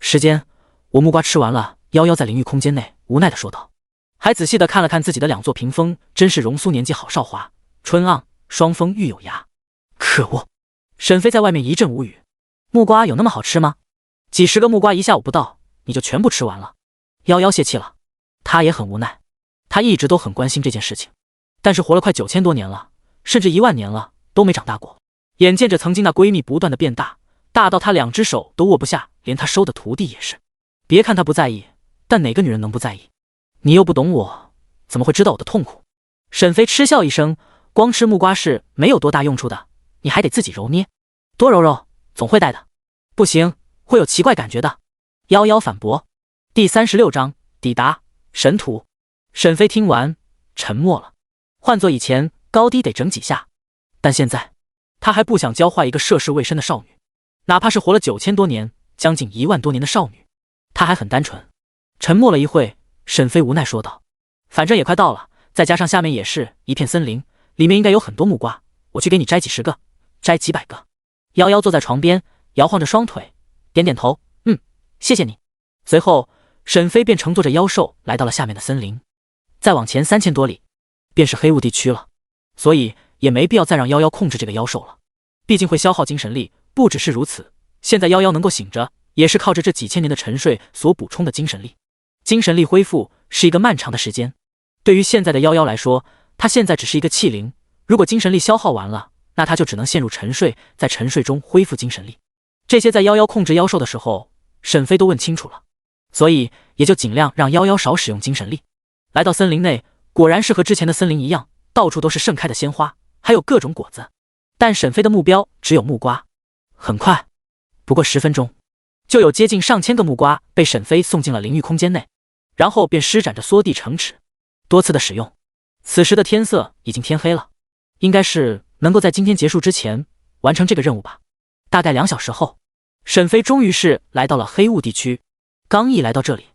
时间，我木瓜吃完了。夭夭在灵域空间内无奈地说道，还仔细地看了看自己的2座屏风，真是容苏年纪好少华，春盎双峰育有涯。可恶！沈飞在外面一阵无语。木瓜有那么好吃吗？几十个木瓜1下午不到，你就全部吃完了。夭夭泄气了。他也很无奈，他一直都很关心这件事情，但是活了快9000多年了，甚至1万年了，都没长大过。眼见着曾经那闺蜜不断的变大，大到他2只手都握不下，连他收的徒弟也是。别看他不在意，但哪个女人能不在意？你又不懂我，怎么会知道我的痛苦？沈飞嗤笑一声，光吃木瓜是没有多大用处的，你还得自己揉捏，多揉揉，总会带的。不行，会有奇怪感觉的。夭夭反驳。第36章抵达。神土。沈飞听完沉默了。换做以前，高低得整几下，但现在他还不想教坏一个涉世未深的少女，哪怕是活了9000多年，将近1万多年的少女，他还很单纯。沉默了一会，沈飞无奈说道：反正也快到了，再加上下面也是一片森林，里面应该有很多木瓜，我去给你摘几十个，摘几百个。夭夭坐在床边，摇晃着双腿，点点头，谢谢你。随后沈飞便乘坐着妖兽来到了下面的森林，再往前3000多里便是黑雾地区了，所以也没必要再让夭夭控制这个妖兽了，毕竟会消耗精神力。不只是如此，现在夭夭能够醒着，也是靠着这几千年的沉睡所补充的精神力。精神力恢复是一个漫长的时间，对于现在的夭夭来说，他现在只是一个器灵，如果精神力消耗完了，那他就只能陷入沉睡，在沉睡中恢复精神力。这些在夭夭控制妖兽的时候，沈飞都问清楚了，所以也就尽量让夭夭少使用精神力。来到森林内，果然是和之前的森林一样，到处都是盛开的鲜花，还有各种果子。但沈飞的目标只有木瓜。很快，不过10分钟，就有接近上千个木瓜被沈飞送进了灵域空间内，然后便施展着缩地成尺，多次的使用。此时的天色已经天黑了，应该是能够在今天结束之前完成这个任务吧。大概2小时后，沈飞终于是来到了黑雾地区。刚一来到这里，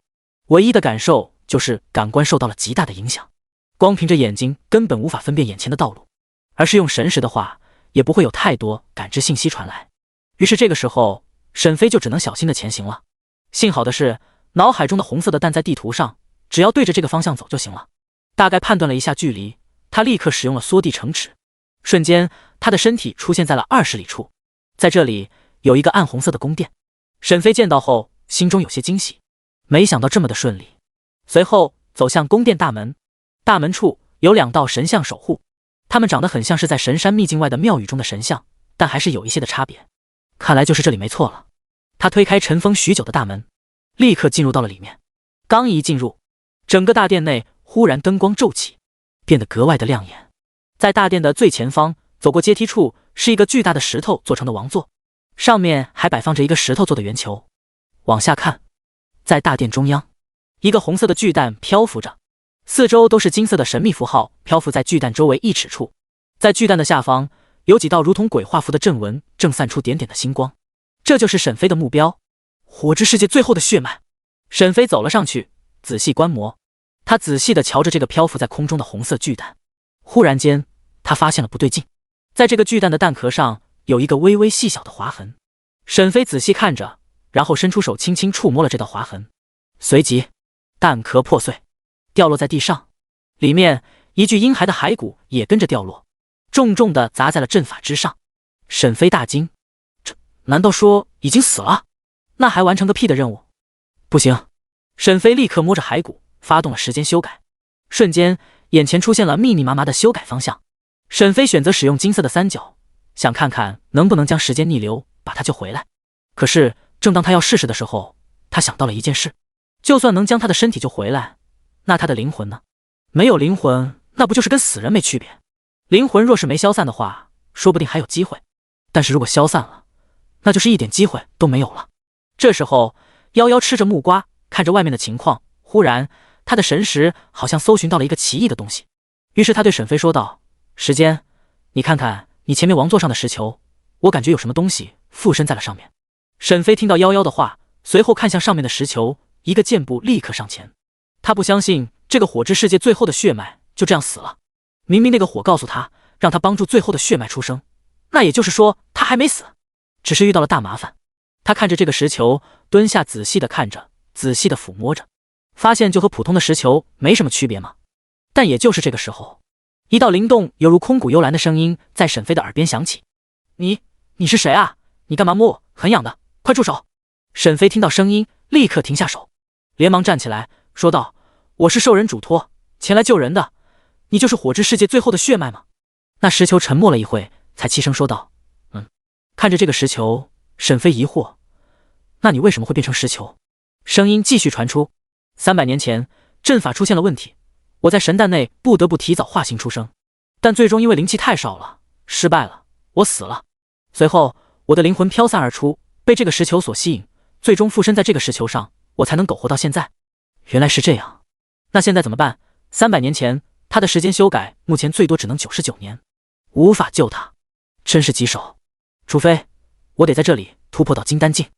唯一的感受就是感官受到了极大的影响，光凭着眼睛根本无法分辨眼前的道路，而是用神识的话，也不会有太多感知信息传来。于是这个时候，沈飞就只能小心的前行了。幸好的是，脑海中的红色的蛋在地图上，只要对着这个方向走就行了。大概判断了一下距离，他立刻使用了缩地成尺，瞬间他的身体出现在了20里处。在这里有一个暗红色的宫殿，沈飞见到后心中有些惊喜，没想到这么的顺利。随后走向宫殿大门，大门处有2道神像守护，他们长得很像是在神山秘境外的庙宇中的神像，但还是有一些的差别。看来就是这里没错了。他推开尘封许久的大门，立刻进入到了里面。刚一进入，整个大殿内忽然灯光骤起，变得格外的亮眼。在大殿的最前方，走过阶梯处是一个巨大的石头做成的王座，上面还摆放着一个石头做的圆球。往下看，在大殿中央，一个红色的巨蛋漂浮着，四周都是金色的神秘符号漂浮在巨蛋周围1尺处。在巨蛋的下方，有几道如同鬼画符的阵纹正散出点点的星光。这就是沈飞的目标，火之世界最后的血脉。沈飞走了上去，仔细观摩。他仔细地瞧着这个漂浮在空中的红色巨蛋，忽然间他发现了不对劲，在这个巨蛋的蛋壳上有一个微微细小的划痕。沈飞仔细看着，然后伸出手轻轻触摸了这道划痕，随即蛋壳破碎，掉落在地上，里面一具婴孩的骸骨也跟着掉落，重重地砸在了阵法之上。沈飞大惊，这难道说已经死了？那还完成个屁的任务？不行！沈飞立刻摸着骸骨，发动了时间修改，瞬间眼前出现了密密麻麻的修改方向。沈飞选择使用金色的三角，想看看能不能将时间逆流，把他救回来。可是正当他要试试的时候，他想到了一件事，就算能将他的身体救回来，那他的灵魂呢？没有灵魂，那不就是跟死人没区别？灵魂若是没消散的话，说不定还有机会，但是如果消散了，那就是一点机会都没有了。这时候夭夭吃着木瓜，看着外面的情况，忽然他的神识好像搜寻到了一个奇异的东西，于是他对沈飞说道：时间，你看看你前面王座上的石球，我感觉有什么东西附身在了上面。沈飞听到夭夭的话，随后看向上面的石球，一个箭步立刻上前。他不相信这个火之世界最后的血脉就这样死了，明明那个火告诉他让他帮助最后的血脉出生，那也就是说他还没死，只是遇到了大麻烦。他看着这个石球，蹲下仔细的看着，仔细的抚摸着，发现就和普通的石球没什么区别嘛。但也就是这个时候，一道灵动犹如空谷幽兰的声音在沈飞的耳边响起：你是谁啊？你干嘛摸我？很痒的，快住手！沈飞听到声音，立刻停下手，连忙站起来说道：我是受人嘱托前来救人的，你就是火之世界最后的血脉吗？那石球沉默了一会，才轻声说道：看着这个石球，沈飞疑惑：那你为什么会变成石球？声音继续传出：300年前阵法出现了问题，我在神蛋内不得不提早化形出生，但最终因为灵气太少了，失败了，我死了。随后我的灵魂飘散而出，被这个石球所吸引，最终附身在这个石球上，我才能苟活到现在。原来是这样，那现在怎么办？300年前他的时间修改目前最多只能99年，无法救他，真是棘手。除非我得在这里突破到金丹境，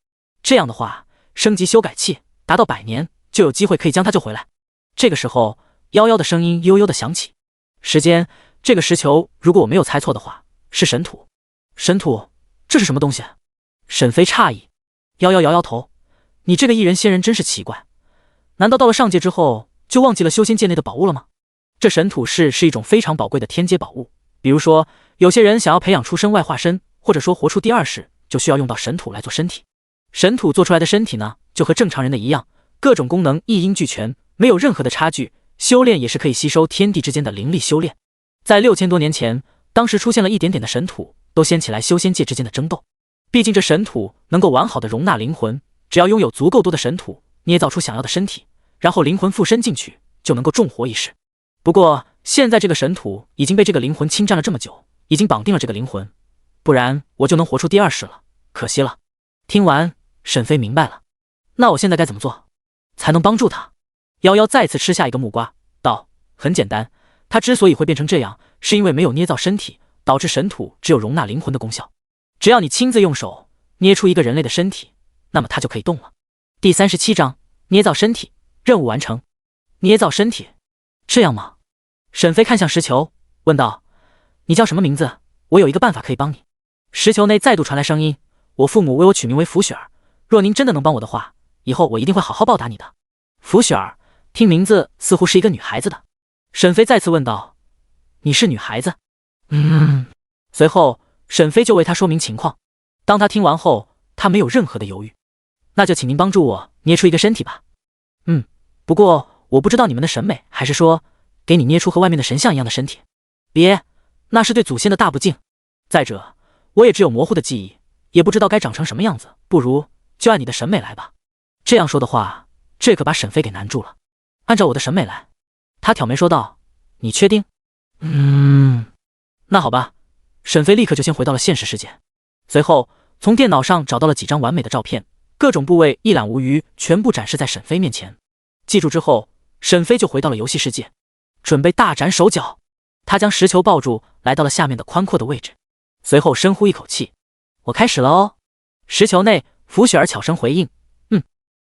这样的话升级修改器达到100年，就有机会可以将他救回来。这个时候夭夭的声音悠悠的响起：时间，这个石球如果我没有猜错的话是神土。神土，这是什么东西？沈飞诧异。夭夭摇摇头：你这个异人仙人真是奇怪，难道到了上界之后就忘记了修仙界内的宝物了吗？这神土是一种非常宝贵的天阶宝物，比如说有些人想要培养出身外化身，或者说活出第二世，就需要用到神土来做身体。神土做出来的身体呢，就和正常人的一样，各种功能一应俱全，没有任何的差距，修炼也是可以吸收天地之间的灵力修炼。在6000多年前，当时出现了一点点的神土，都掀起来修仙界之间的争斗。毕竟这神土能够完好的容纳灵魂，只要拥有足够多的神土，捏造出想要的身体，然后灵魂附身进去，就能够重活一世。不过现在这个神土已经被这个灵魂侵占了这么久，已经绑定了这个灵魂，不然我就能活出第二世了，可惜了。听完，沈飞明白了，那我现在该怎么做才能帮助他？夭夭再次吃下一个木瓜，道：很简单，他之所以会变成这样，是因为没有捏造身体，导致神土只有容纳灵魂的功效。只要你亲自用手捏出一个人类的身体，那么他就可以动了。第37章捏造身体，任务完成。捏造身体，这样吗？沈飞看向石球，问道：你叫什么名字？我有一个办法可以帮你。石球内再度传来声音：我父母为我取名为福雪儿，若您真的能帮我的话，以后我一定会好好报答你的。福雪儿，听名字似乎是一个女孩子的。沈飞再次问道：你是女孩子？随后沈飞就为他说明情况。当他听完后，他没有任何的犹豫。那就请您帮助我捏出一个身体吧。不过我不知道你们的审美，还是说给你捏出和外面的神像一样的身体？别，那是对祖先的大不敬。再者，我也只有模糊的记忆，也不知道该长成什么样子，不如就按你的审美来吧。这样说的话，这可把沈飞给难住了。按照我的审美来，他挑眉说道：你确定？那好吧。沈飞立刻就先回到了现实世界，随后从电脑上找到了几张完美的照片，各种部位一览无余，全部展示在沈飞面前。记住之后，沈飞就回到了游戏世界，准备大展手脚。他将石球抱住，来到了下面的宽阔的位置，随后深呼一口气：我开始了哦。石球内，福雪儿悄声回应：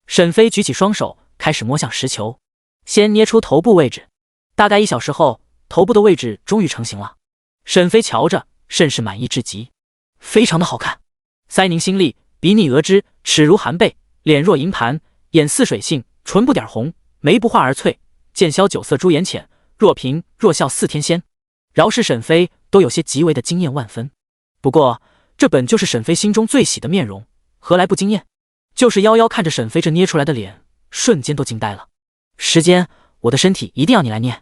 沈飞举起双手，开始摸向石球，先捏出头部位置。大概1小时后，头部的位置终于成型了。沈飞瞧着，甚是满意至极，非常的好看。腮凝心力，鼻腻额脂，齿如含贝，脸若银盘，眼似水杏，唇不点红，眉不画而翠，剑削酒色，朱眼浅，若平若笑4天仙，饶是沈飞都有些极为的惊艳万分。不过这本就是沈飞心中最喜的面容，何来不惊艳？就是夭夭看着沈飞这捏出来的脸，瞬间都惊呆了。时间，我的身体一定要你来捏，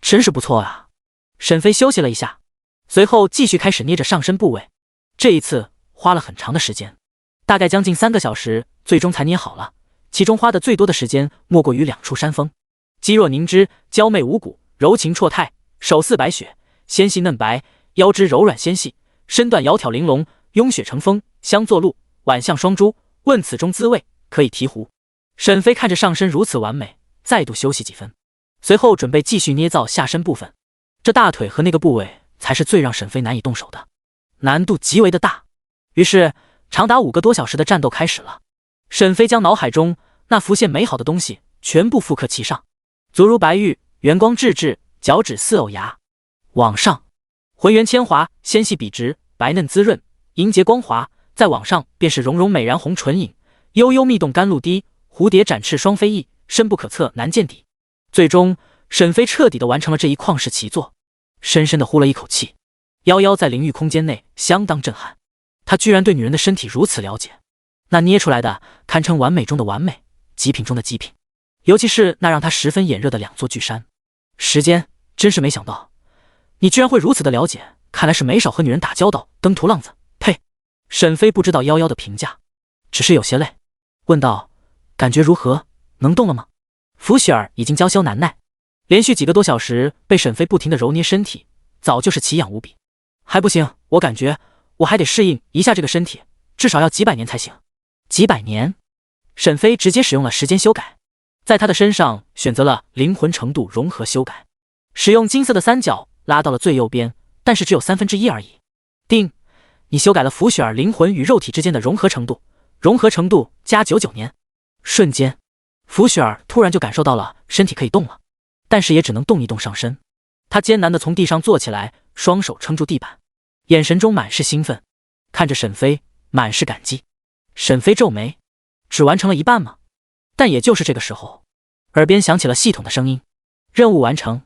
真是不错啊。沈飞休息了一下，随后继续开始捏着上身部位。这一次花了很长的时间，大概将近3个小时，最终才捏好了。其中花的最多的时间莫过于2处山峰，肌若凝脂，娇媚无骨，柔情绰态，手似白雪，纤细嫩白，腰肢柔软纤细，身段窈窕玲珑，拥雪成风，香作露，宛像双珠。问此中滋味，可以醍醐。沈飞看着上身如此完美，再度休息几分，随后准备继续捏造下身部分。这大腿和那个部位才是最让沈飞难以动手的，难度极为的大。于是长达5个多小时的战斗开始了。沈飞将脑海中那浮现美好的东西全部复刻其上，足如白玉，圆光质质，脚趾似藕芽。往上，浑圆纤滑，纤细笔直，白嫩滋润，莹洁光滑。再往上便是融融美然红唇影，悠悠蜜动甘露滴，蝴蝶展翅双飞翼，深不可测难见底。最终沈飞彻底的完成了这一旷世奇作，深深的呼了一口气。夭夭在灵域空间内相当震撼，他居然对女人的身体如此了解，那捏出来的堪称完美中的完美，极品中的极品。尤其是那让他十分眼热的2座巨山。时间，真是没想到你居然会如此的了解，看来是没少和女人打交道，登徒浪子。呸！沈飞不知道夭夭的评价，只是有些累，问道：感觉如何？能动了吗？福雪儿已经娇羞难耐，连续几个多小时被沈飞不停的揉捏身体，早就是奇痒无比。还不行，我感觉我还得适应一下这个身体，至少要几百年才行。几百年？沈飞直接使用了时间修改，在他的身上选择了灵魂程度融合修改，使用金色的3角拉到了最右边，但是只有1/3而已。定，你修改了福雪儿灵魂与肉体之间的融合程度，融合程度加99年。瞬间，福雪儿突然就感受到了身体可以动了，但是也只能动一动上身。她艰难地从地上坐起来，双手撑住地板，眼神中满是兴奋，看着沈飞，满是感激。沈飞皱眉，只完成了一半吗？但也就是这个时候，耳边响起了系统的声音：任务完成，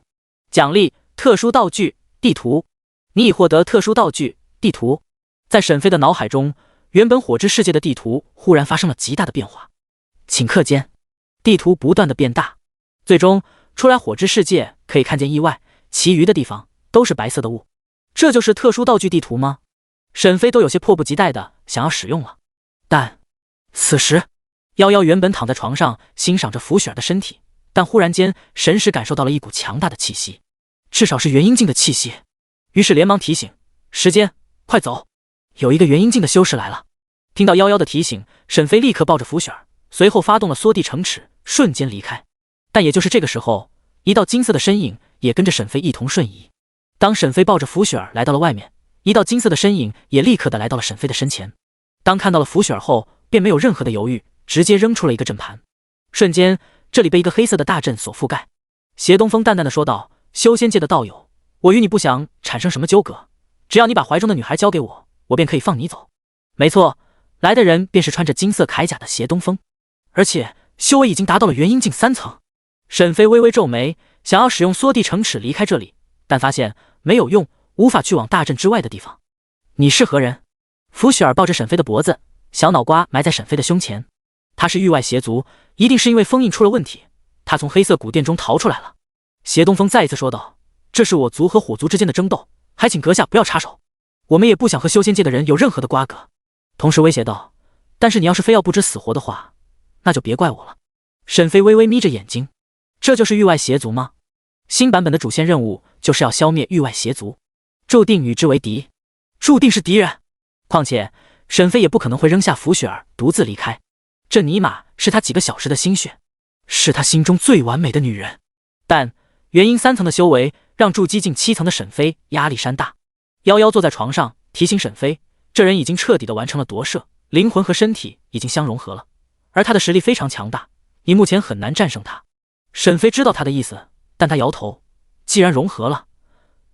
奖励特殊道具地图，你已获得特殊道具地图。在沈飞的脑海中，原本火之世界的地图忽然发生了极大的变化。顷刻间，地图不断的变大，最终出来火之世界可以看见意外，其余的地方都是白色的雾。这就是特殊道具地图吗？沈飞都有些迫不及待的想要使用了。但此时夭夭原本躺在床上欣赏着福雪儿的身体，但忽然间神识感受到了一股强大的气息，至少是元婴境的气息，于是连忙提醒：时间，快走，有一个元婴境的修士来了。听到夭夭的提醒，沈飞立刻抱着福雪儿，随后发动了缩地成尺，瞬间离开。但也就是这个时候，一道金色的身影也跟着沈飞一同瞬移。当沈飞抱着福雪儿来到了外面，一道金色的身影也立刻的来到了沈飞的身前。当看到了福雪儿后，便没有任何的犹豫，直接扔出了一个阵盘。瞬间，这里被一个黑色的大阵所覆盖。邪东风淡淡的说道：修仙界的道友，我与你不想产生什么纠葛，只要你把怀中的女孩交给我，我便可以放你走。没错，来的人便是穿着金色铠甲的邪东风，而且修为已经达到了元婴境3层。沈飞微微皱眉，想要使用缩地成尺离开这里，但发现没有用，无法去往大阵之外的地方。你是何人？福雪儿抱着沈飞的脖子，小脑瓜埋在沈飞的胸前。他是域外邪族，一定是因为封印出了问题，他从黑色古殿中逃出来了。邪东风再一次说道：这是我族和火族之间的争斗，还请阁下不要插手，我们也不想和修仙界的人有任何的瓜葛。同时威胁道：但是你要是非要不知死活的话，那就别怪我了。沈飞微微眯着眼睛，这就是域外邪族吗？新版本的主线任务就是要消灭域外邪族，注定与之为敌，注定是敌人。况且沈飞也不可能会扔下福雪儿独自离开，这尼玛是他几个小时的心血，是他心中最完美的女人。但元婴3层的修为让筑基境7层的沈飞压力山大。夭夭坐在床上提醒沈飞，这人已经彻底的完成了夺舍，灵魂和身体已经相融合了，而他的实力非常强大，你目前很难战胜他。沈飞知道他的意思，但他摇头，既然融合了，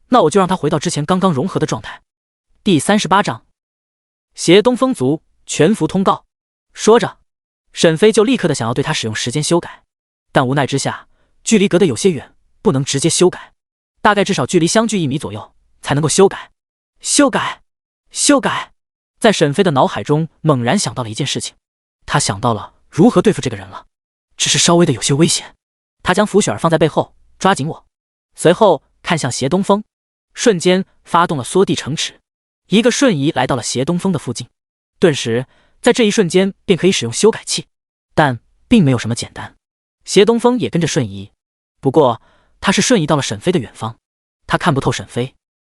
那我就让他回到之前刚刚融合的状态。第38章邪东风族全服通告。说着，沈飞就立刻的想要对他使用时间修改，但无奈之下，距离隔得有些远，不能直接修改。大概至少距离相距1米左右，才能够修改。修改，修改！在沈飞的脑海中猛然想到了一件事情，他想到了如何对付这个人了，只是稍微的有些危险。他将福雪儿放在背后，抓紧我，随后看向斜东风，瞬间发动了缩地成齿，一个瞬移来到了斜东风的附近。顿时，在这一瞬间便可以使用修改器，但并没有什么简单。斜东风也跟着瞬移，不过他是瞬移到了沈飞的远方。他看不透沈飞，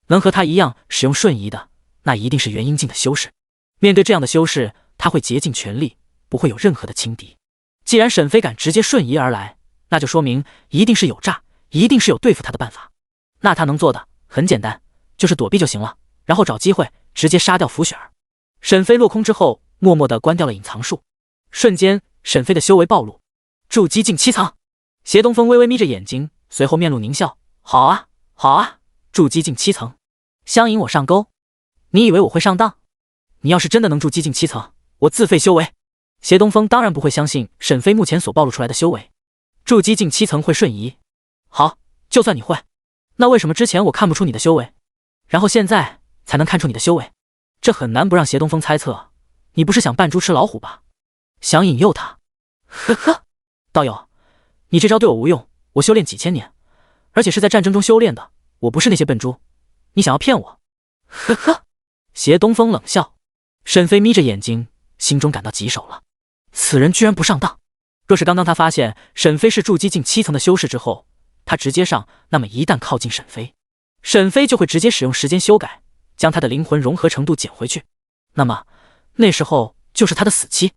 能和他一样使用瞬移的，那一定是元婴境的修士。面对这样的修士，他会竭尽全力，不会有任何的轻敌。既然沈飞敢直接瞬移而来，那就说明一定是有诈，一定是有对付他的办法。那他能做的很简单，就是躲避就行了，然后找机会直接杀掉福雪儿。沈飞落空之后，默默地关掉了隐藏术，瞬间沈飞的修为暴露，筑基境7层。斜东风微微眯着眼睛，随后面露狞笑：好啊好啊，筑基境7层，想引我上钩？你以为我会上当？你要是真的能筑基境7层，我自废修为。斜东风当然不会相信沈飞目前所暴露出来的修为，筑基境7层会瞬移。好，就算你会，那为什么之前我看不出你的修为，然后现在才能看出你的修为？这很难不让斜东风猜测，你不是想扮猪吃老虎吧？想引诱他？呵呵，道友，你这招对我无用，我修炼几千年，而且是在战争中修炼的，我不是那些笨猪，你想要骗我？呵呵，斜东风冷笑。沈飞眯着眼睛，心中感到棘手了，此人居然不上当。若是刚刚他发现沈飞是筑基境7层的修士之后，他直接上，那么一旦靠近沈飞，沈飞就会直接使用时间修改，将他的灵魂融合程度减回去，那么那时候就是他的死期。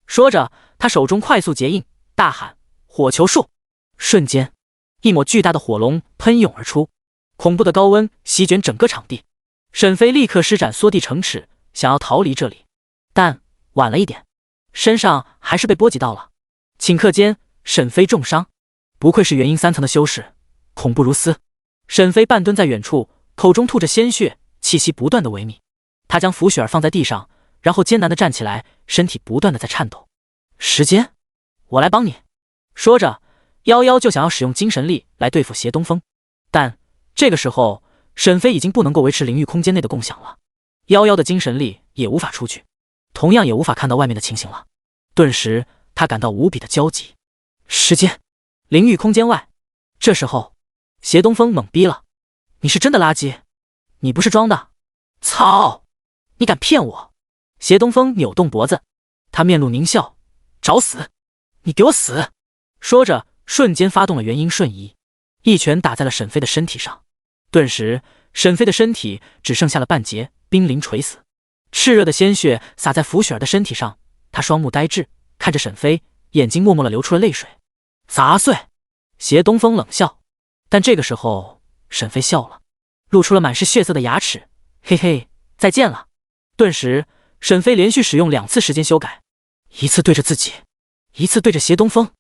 说着，他手中快速结印，大喊火球术。瞬间，一抹巨大的火龙喷涌而出，恐怖的高温席卷整个场地。沈飞立刻施展缩地成齿，想要逃离这里，但晚了一点，身上还是被波及到了。顷刻间，沈飞重伤，不愧是元婴3层的修士，恐怖如斯。沈飞半蹲在远处，口中吐着鲜血，气息不断的萎靡。他将福雪儿放在地上，然后艰难的站起来，身体不断的在颤抖。时间，我来帮你。说着，夭夭就想要使用精神力来对付斜东风，但这个时候沈飞已经不能够维持灵域空间内的共享了，夭夭的精神力也无法出去，同样也无法看到外面的情形了。顿时他感到无比的焦急。时间，灵域空间外。这时候斜东风懵逼了，你是真的垃圾，你不是装的。操，你敢骗我！斜东风扭动脖子，他面露狞笑，找死，你给我死！说着瞬间发动了元婴瞬移，一拳打在了沈飞的身体上。顿时沈飞的身体只剩下了半截，濒临垂死。炽热的鲜血洒在福雪儿的身体上，他双目呆滞，看着沈飞，眼睛默默地流出了泪水。杂碎！斜东风冷笑，但这个时候沈飞笑了，露出了满是血色的牙齿，嘿嘿，再见了。顿时沈飞连续使用2次时间修改，一次对着自己，一次对着斜东风。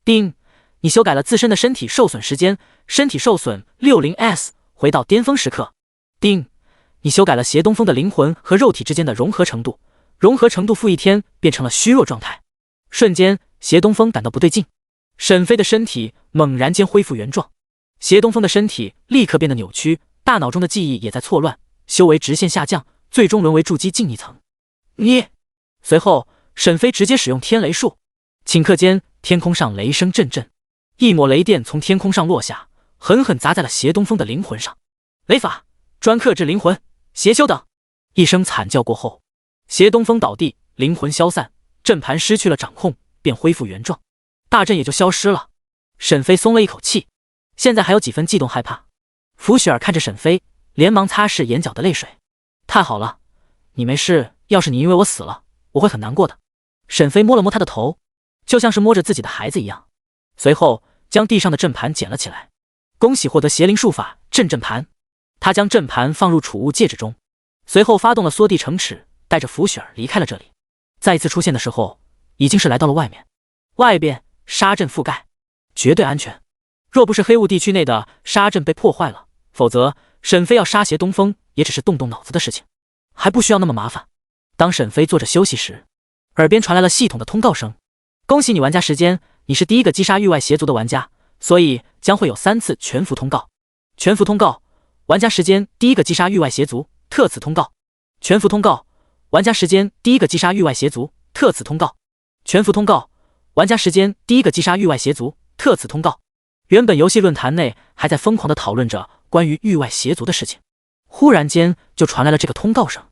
丁，你修改了自身的身体受损时间，身体受损 60S， 回到巅峰时刻。丁，你修改了斜东风的灵魂和肉体之间的融合程度，融合程度负1天，变成了虚弱状态。瞬间斜东风感到不对劲，沈飞的身体猛然间恢复原状，斜东风的身体立刻变得扭曲，大脑中的记忆也在错乱，修为直线下降，最终沦为筑基境1层。你！随后沈飞直接使用天雷术，顷刻间天空上雷声阵阵，一抹雷电从天空上落下，狠狠砸在了斜东风的灵魂上。雷法专克制灵魂，邪修等！一声惨叫过后，斜东风倒地，灵魂消散，阵盘失去了掌控，便恢复原状，大阵也就消失了。沈飞松了一口气，现在还有几分悸动害怕。福雪儿看着沈飞，连忙擦拭眼角的泪水。太好了，你没事，要是你因为我死了，我会很难过的。沈飞摸了摸他的头，就像是摸着自己的孩子一样，随后将地上的阵盘捡了起来。恭喜获得邪灵术法镇阵盘。他将阵盘放入储物戒指中，随后发动了缩地成齿，带着福雪儿离开了这里。再一次出现的时候，已经是来到了外面。外边沙阵覆盖，绝对安全。若不是黑雾地区内的沙阵被破坏了，否则沈飞要杀邪东风也只是动动脑子的事情，还不需要那么麻烦。当沈飞坐着休息时，耳边传来了系统的通告声：恭喜你玩家时间，你是第一个击杀域外邪族的玩家，所以将会有3次全服通告。全服通告，玩家时间第一个击杀域外邪族，特此通告。全服通告，玩家时间第一个击杀域外邪族，特此通告。全服通告，玩家时间第一个击杀域外邪族，特此通告。原本游戏论坛内还在疯狂地讨论着关于域外邪族的事情，忽然间就传来了这个通告声，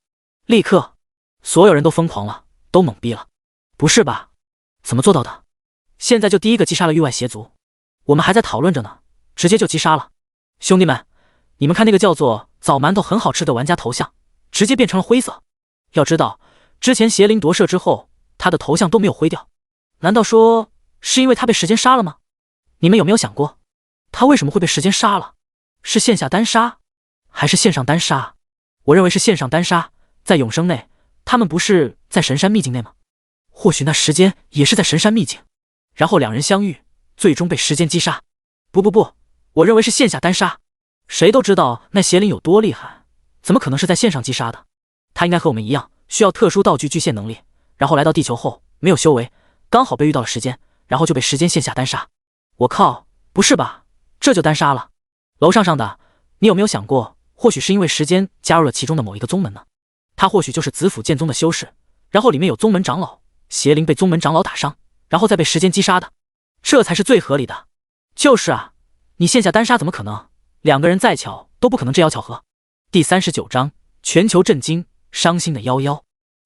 立刻所有人都疯狂了，都懵逼了。不是吧？怎么做到的？现在就第一个击杀了域外邪族，我们还在讨论着呢，直接就击杀了。兄弟们，你们看那个叫做枣馒头很好吃的玩家头像，直接变成了灰色。要知道，之前邪灵夺舍之后，他的头像都没有灰掉，难道说是因为他被时间杀了吗？你们有没有想过，他为什么会被时间杀了？是线下单杀，还是线上单杀？我认为是线上单杀。在永生内，他们不是在神山秘境内吗？或许那时间也是在神山秘境，然后两人相遇，最终被时间击杀。不，我认为是线下单杀。谁都知道那邪灵有多厉害，怎么可能是在线上击杀的？他应该和我们一样，需要特殊道具具现能力，然后来到地球后没有修为，刚好被遇到了时间，然后就被时间线下单杀。我靠，不是吧？这就单杀了？楼上的，你有没有想过，或许是因为时间加入了其中的某一个宗门呢？他或许就是子府剑宗的修士，然后里面有宗门长老，邪灵被宗门长老打伤，然后再被时间击杀的，这才是最合理的。就是啊，你线下单杀怎么可能？两个人再巧都不可能这样巧合。第39章，全球震惊，伤心的夭夭。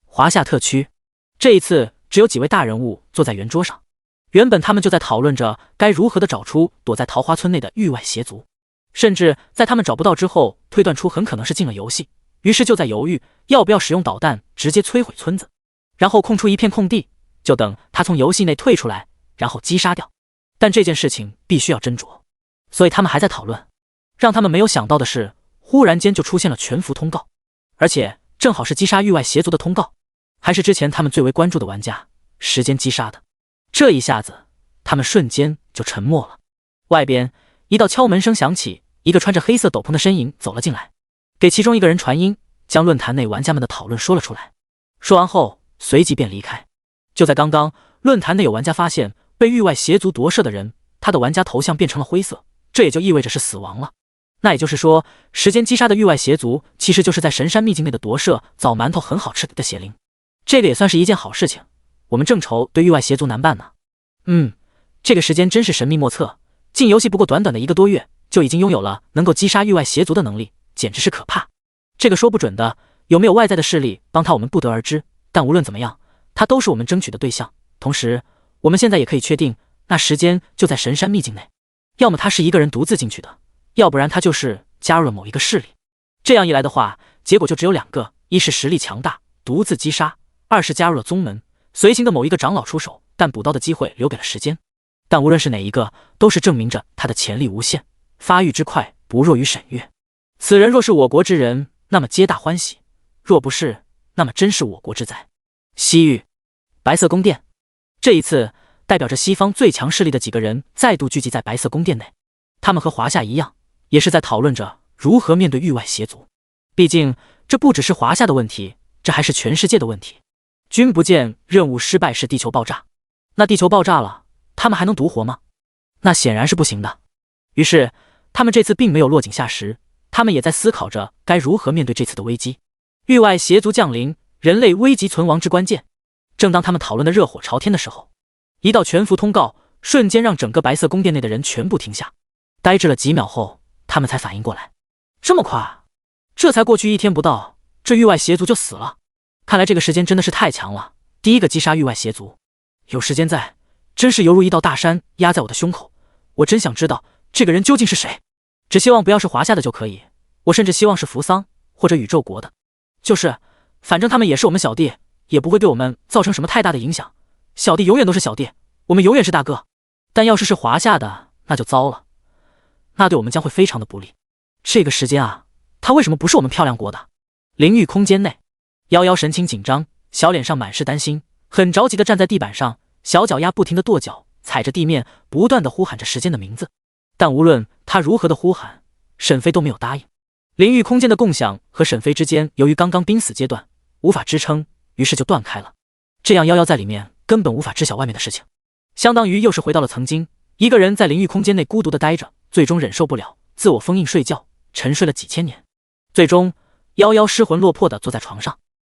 华夏特区，这一次只有几位大人物坐在圆桌上。原本他们就在讨论着该如何的找出躲在桃花村内的域外邪族，甚至在他们找不到之后，推断出很可能是进了游戏，于是就在犹豫要不要使用导弹直接摧毁村子，然后空出一片空地，就等他从游戏内退出来，然后击杀掉。但这件事情必须要斟酌，所以他们还在讨论。让他们没有想到的是，忽然间就出现了全服通告，而且正好是击杀域外邪族的通告，还是之前他们最为关注的玩家时间击杀的。这一下子，他们瞬间就沉默了。外边一道敲门声响起，一个穿着黑色斗篷的身影走了进来，给其中一个人传音，将论坛内玩家们的讨论说了出来。说完后，随即便离开。就在刚刚，论坛内有玩家发现被域外邪族夺舍的人，他的玩家头像变成了灰色，这也就意味着是死亡了。那也就是说，时间击杀的域外邪族其实就是在神山秘境内的夺舍枣馒头很好吃的邪灵，这个也算是一件好事情。我们正愁对域外邪族难办呢。这个时间真是神秘莫测，进游戏不过短短的1个多月，就已经拥有了能够击杀域外邪族的能力，简直是可怕。这个说不准的，有没有外在的势力帮他我们不得而知，但无论怎么样，他都是我们争取的对象。同时，我们现在也可以确定，那时间就在神山秘境内，要么他是一个人独自进去的，要不然他就是加入了某一个势力。这样一来的话，结果就只有2个，一是实力强大，独自击杀，二是加入了宗门，随行的某一个长老出手，但补刀的机会留给了时间。但无论是哪一个，都是证明着他的潜力无限，发育之快不弱于沈月。此人若是我国之人，那么皆大欢喜；若不是，那么真是我国之灾。西域白色宫殿，这一次代表着西方最强势力的几个人再度聚集在白色宫殿内。他们和华夏一样，也是在讨论着如何面对域外邪族。毕竟这不只是华夏的问题，这还是全世界的问题。君不见任务失败是地球爆炸，那地球爆炸了，他们还能独活吗？那显然是不行的。于是他们这次并没有落井下石，他们也在思考着该如何面对这次的危机。域外邪族降临，人类危急存亡之关键。正当他们讨论的热火朝天的时候，一道全服通告瞬间让整个白色宫殿内的人全部停下，呆滞了几秒后，他们才反应过来。这么快？这才过去1天不到，这域外邪族就死了。看来这个时间真的是太强了，第一个击杀域外邪族。有时间在，真是犹如一道大山压在我的胸口。我真想知道这个人究竟是谁，只希望不要是华夏的就可以，我甚至希望是扶桑或者宇宙国的。就是，反正他们也是我们小弟，也不会对我们造成什么太大的影响。小弟永远都是小弟，我们永远是大哥。但要是华夏的，那就糟了，那对我们将会非常的不利。这个时间啊，他为什么不是我们漂亮国的？灵域空间内，夭夭神情紧张，小脸上满是担心，很着急地站在地板上，小脚丫不停地跺脚，踩着地面，不断地呼喊着时间的名字。但无论他如何的呼喊，沈飞都没有答应。灵域空间的共享和沈飞之间，由于刚刚濒死阶段无法支撑，于是就断开了。这样夭夭在里面根本无法知晓外面的事情，相当于又是回到了曾经，一个人在灵域空间内孤独地待着，最终忍受不了，自我封印睡觉，沉睡了几千年。最终，夭夭失魂落魄地坐在床上，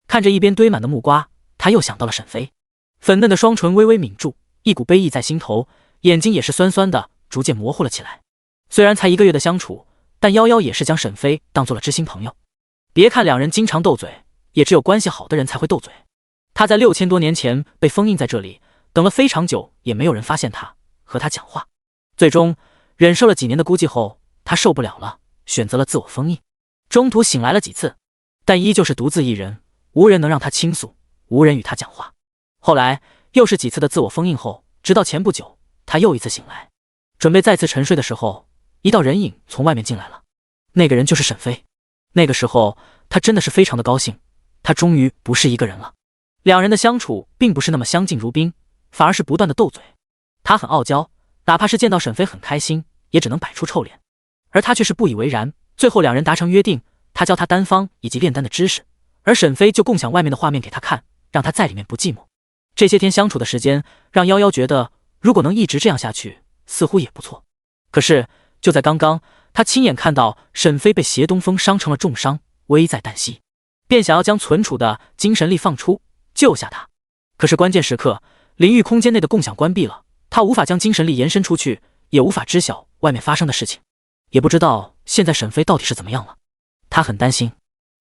看着一边堆满的木瓜，他又想到了沈飞，粉嫩的双唇微微抿住，一股悲意在心头，眼睛也是酸酸的，逐渐模糊了起来。虽然才1个月的相处，但夭夭也是将沈飞当做了知心朋友。别看两人经常斗嘴，也只有关系好的人才会斗嘴。他在6000多年前被封印在这里，等了非常久，也没有人发现他和他讲话。最终忍受了几年的孤寂后，他受不了了，选择了自我封印。中途醒来了几次，但依旧是独自一人，无人能让他倾诉，无人与他讲话。后来又是几次的自我封印后，直到前不久，他又一次醒来，准备再次沉睡的时候，一道人影从外面进来了。那个人就是沈飞。那个时候他真的是非常的高兴，他终于不是一个人了。两人的相处并不是那么相敬如宾，反而是不断的斗嘴。他很傲娇，哪怕是见到沈飞很开心，也只能摆出臭脸，而他却是不以为然。最后两人达成约定，他教他丹方以及炼丹的知识，而沈飞就共享外面的画面给他看，让他在里面不寂寞。这些天相处的时间让夭夭觉得，如果能一直这样下去，似乎也不错。可是就在刚刚，他亲眼看到沈飞被邪东风伤成了重伤，危在旦夕，便想要将存储的精神力放出，救下他。可是关键时刻，灵域空间内的共享关闭了，他无法将精神力延伸出去，也无法知晓外面发生的事情，也不知道现在沈飞到底是怎么样了。他很担心，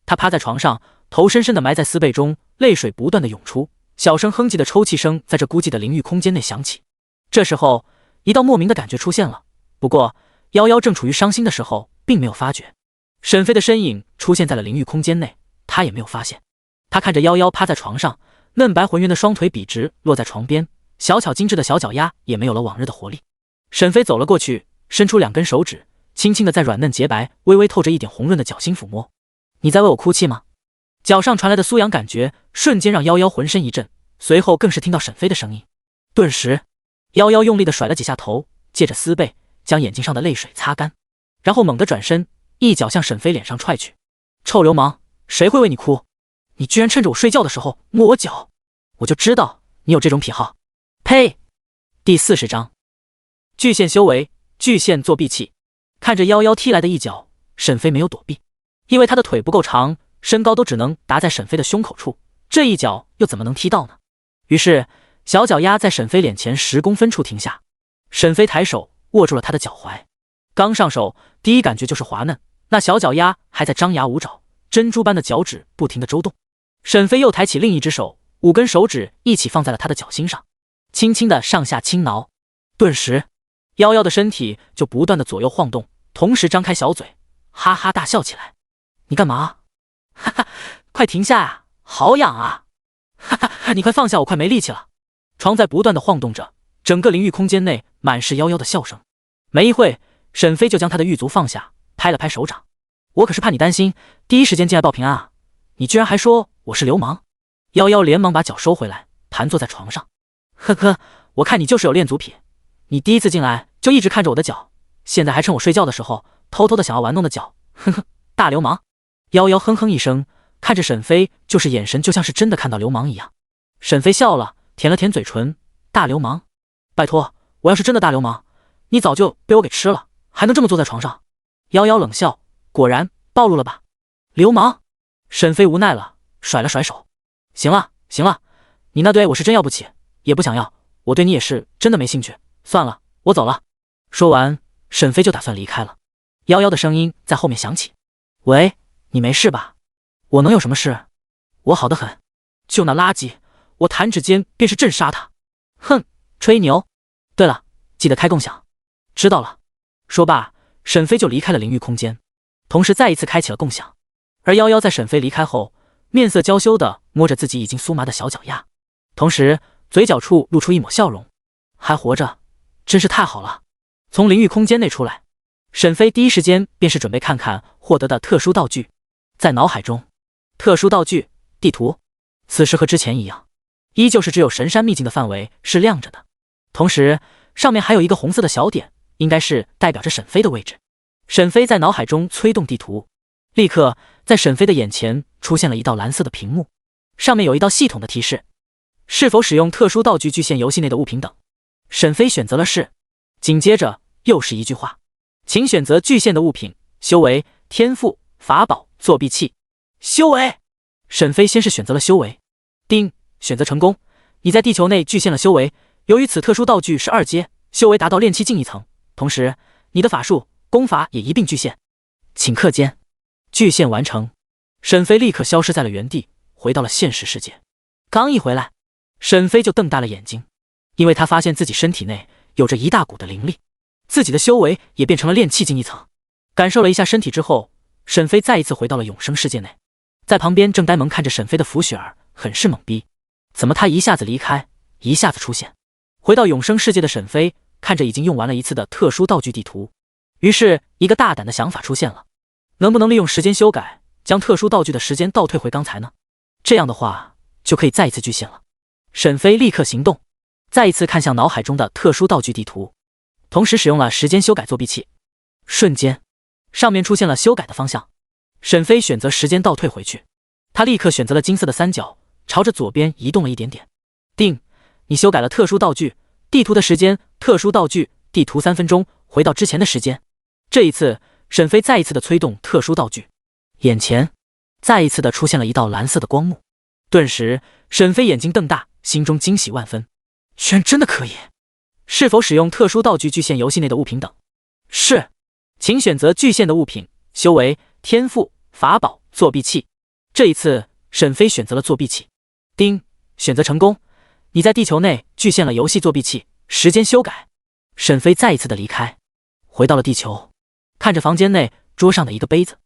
他趴在床上，头深深地埋在丝被中，泪水不断地涌出，小声哼唧的抽泣声在这孤寂的灵域空间内响起。这时候，一道莫名的感觉出现了，不过夭夭正处于伤心的时候，并没有发觉。沈飞的身影出现在了灵域空间内，他也没有发现。他看着夭夭趴在床上，嫩白浑圆的双腿笔直落在床边，小巧精致的小脚丫也没有了往日的活力。沈飞走了过去，伸出2根手指，轻轻地在软嫩洁白、微微透着一点红润的脚心抚摸。你在为我哭泣吗？脚上传来的酥痒感觉瞬间让夭夭浑身一震，随后更是听到沈飞的声音。顿时，夭夭用力地甩了几下头，借着丝被将眼睛上的泪水擦干，然后猛地转身，一脚向沈飞脸上踹去。臭流氓，谁会为你哭？你居然趁着我睡觉的时候摸我脚，我就知道你有这种癖好。呸！第40章，巨献修为，巨献作弊器。看着夭夭踢来的一脚，沈飞没有躲避，因为他的腿不够长，身高都只能搭在沈飞的胸口处，这一脚又怎么能踢到呢？于是小脚丫在沈飞脸前10公分处停下。沈飞抬手握住了他的脚踝，刚上手，第一感觉就是滑嫩，那小脚丫还在张牙舞爪，珍珠般的脚趾不停地周动。沈飞又抬起另一只手，5根手指一起放在了他的脚心上，轻轻的上下轻挠。顿时，夭夭的身体就不断的左右晃动，同时张开小嘴，哈哈大笑起来。你干嘛？哈哈，快停下啊，好痒啊！哈哈，你快放下我，快没力气了。床在不断的晃动着，整个灵域空间内满是夭夭的笑声。没一会，沈飞就将他的玉足放下，拍了拍手掌。我可是怕你担心，第一时间进来报平安啊！你居然还说我是流氓！夭夭连忙把脚收回来，盘坐在床上。呵呵，我看你就是有恋足癖，你第一次进来就一直看着我的脚，现在还趁我睡觉的时候偷偷的想要玩弄的脚，呵呵，大流氓！夭夭哼哼一声，看着沈飞，就是眼神就像是真的看到流氓一样。沈飞笑了，舔了舔嘴唇，大流氓？拜托，我要是真的大流氓，你早就被我给吃了，还能这么坐在床上？夭夭冷笑，果然暴露了吧？流氓！沈飞无奈了，甩了甩手。行了行了，你那堆我是真要不起，也不想要，我对你也是真的没兴趣，算了，我走了。说完，沈飞就打算离开了。夭夭的声音在后面响起，喂，你没事吧？我能有什么事？我好得很，就那垃圾，我弹指间便是震杀他。哼，吹牛。对了，记得开共享。知道了。说罢，沈飞就离开了灵域空间，同时再一次开启了共享。而夭夭在沈飞离开后，面色娇羞地摸着自己已经酥麻的小脚丫，同时嘴角处露出一抹笑容。还活着，真是太好了。从灵域空间内出来，沈飞第一时间便是准备看看获得的特殊道具。在脑海中，特殊道具地图，此时和之前一样，依旧是只有神山秘境的范围是亮着的，同时上面还有一个红色的小点，应该是代表着沈飞的位置。沈飞在脑海中催动地图，立刻在沈飞的眼前出现了一道蓝色的屏幕，上面有一道系统的提示：是否使用特殊道具具现游戏内的物品等。沈飞选择了是，紧接着又是一句话：请选择具现的物品，修为、天赋、法宝、作弊器。修为。沈飞先是选择了修为。丁，选择成功。你在地球内具现了修为，由于此特殊道具是2阶，修为达到炼气境1层，同时你的法术、功法也一并具现。顷刻间，具现完成。沈飞立刻消失在了原地，回到了现实世界。刚一回来，沈飞就瞪大了眼睛，因为他发现自己身体内有着一大股的灵力，自己的修为也变成了炼气境1层。感受了一下身体之后，沈飞再一次回到了永生世界内。在旁边正呆萌看着沈飞的福雪儿很是懵逼，怎么他一下子离开，一下子出现？回到永生世界的沈飞看着已经用完了1次的特殊道具地图，于是一个大胆的想法出现了，能不能利用时间修改，将特殊道具的时间倒退回刚才呢？这样的话就可以再一次具现了。沈飞立刻行动，再一次看向脑海中的特殊道具地图，同时使用了时间修改作弊器。瞬间，上面出现了修改的方向。沈飞选择时间倒退回去，他立刻选择了金色的3角，朝着左边移动了一点点。定，你修改了特殊道具地图的时间，特殊道具地图3分钟，回到之前的时间。这一次，沈飞再一次的催动特殊道具，眼前再一次的出现了一道蓝色的光幕。顿时，沈飞眼睛瞪大，心中惊喜万分，居然真的可以！是否使用特殊道具具现游戏内的物品等？是，请选择具现的物品，修为、天赋、法宝、作弊器。这一次，沈飞选择了作弊器。丁，选择成功。你在地球内具现了游戏作弊器，时间修改。沈飞再一次的离开，回到了地球，看着房间内桌上的一个杯子，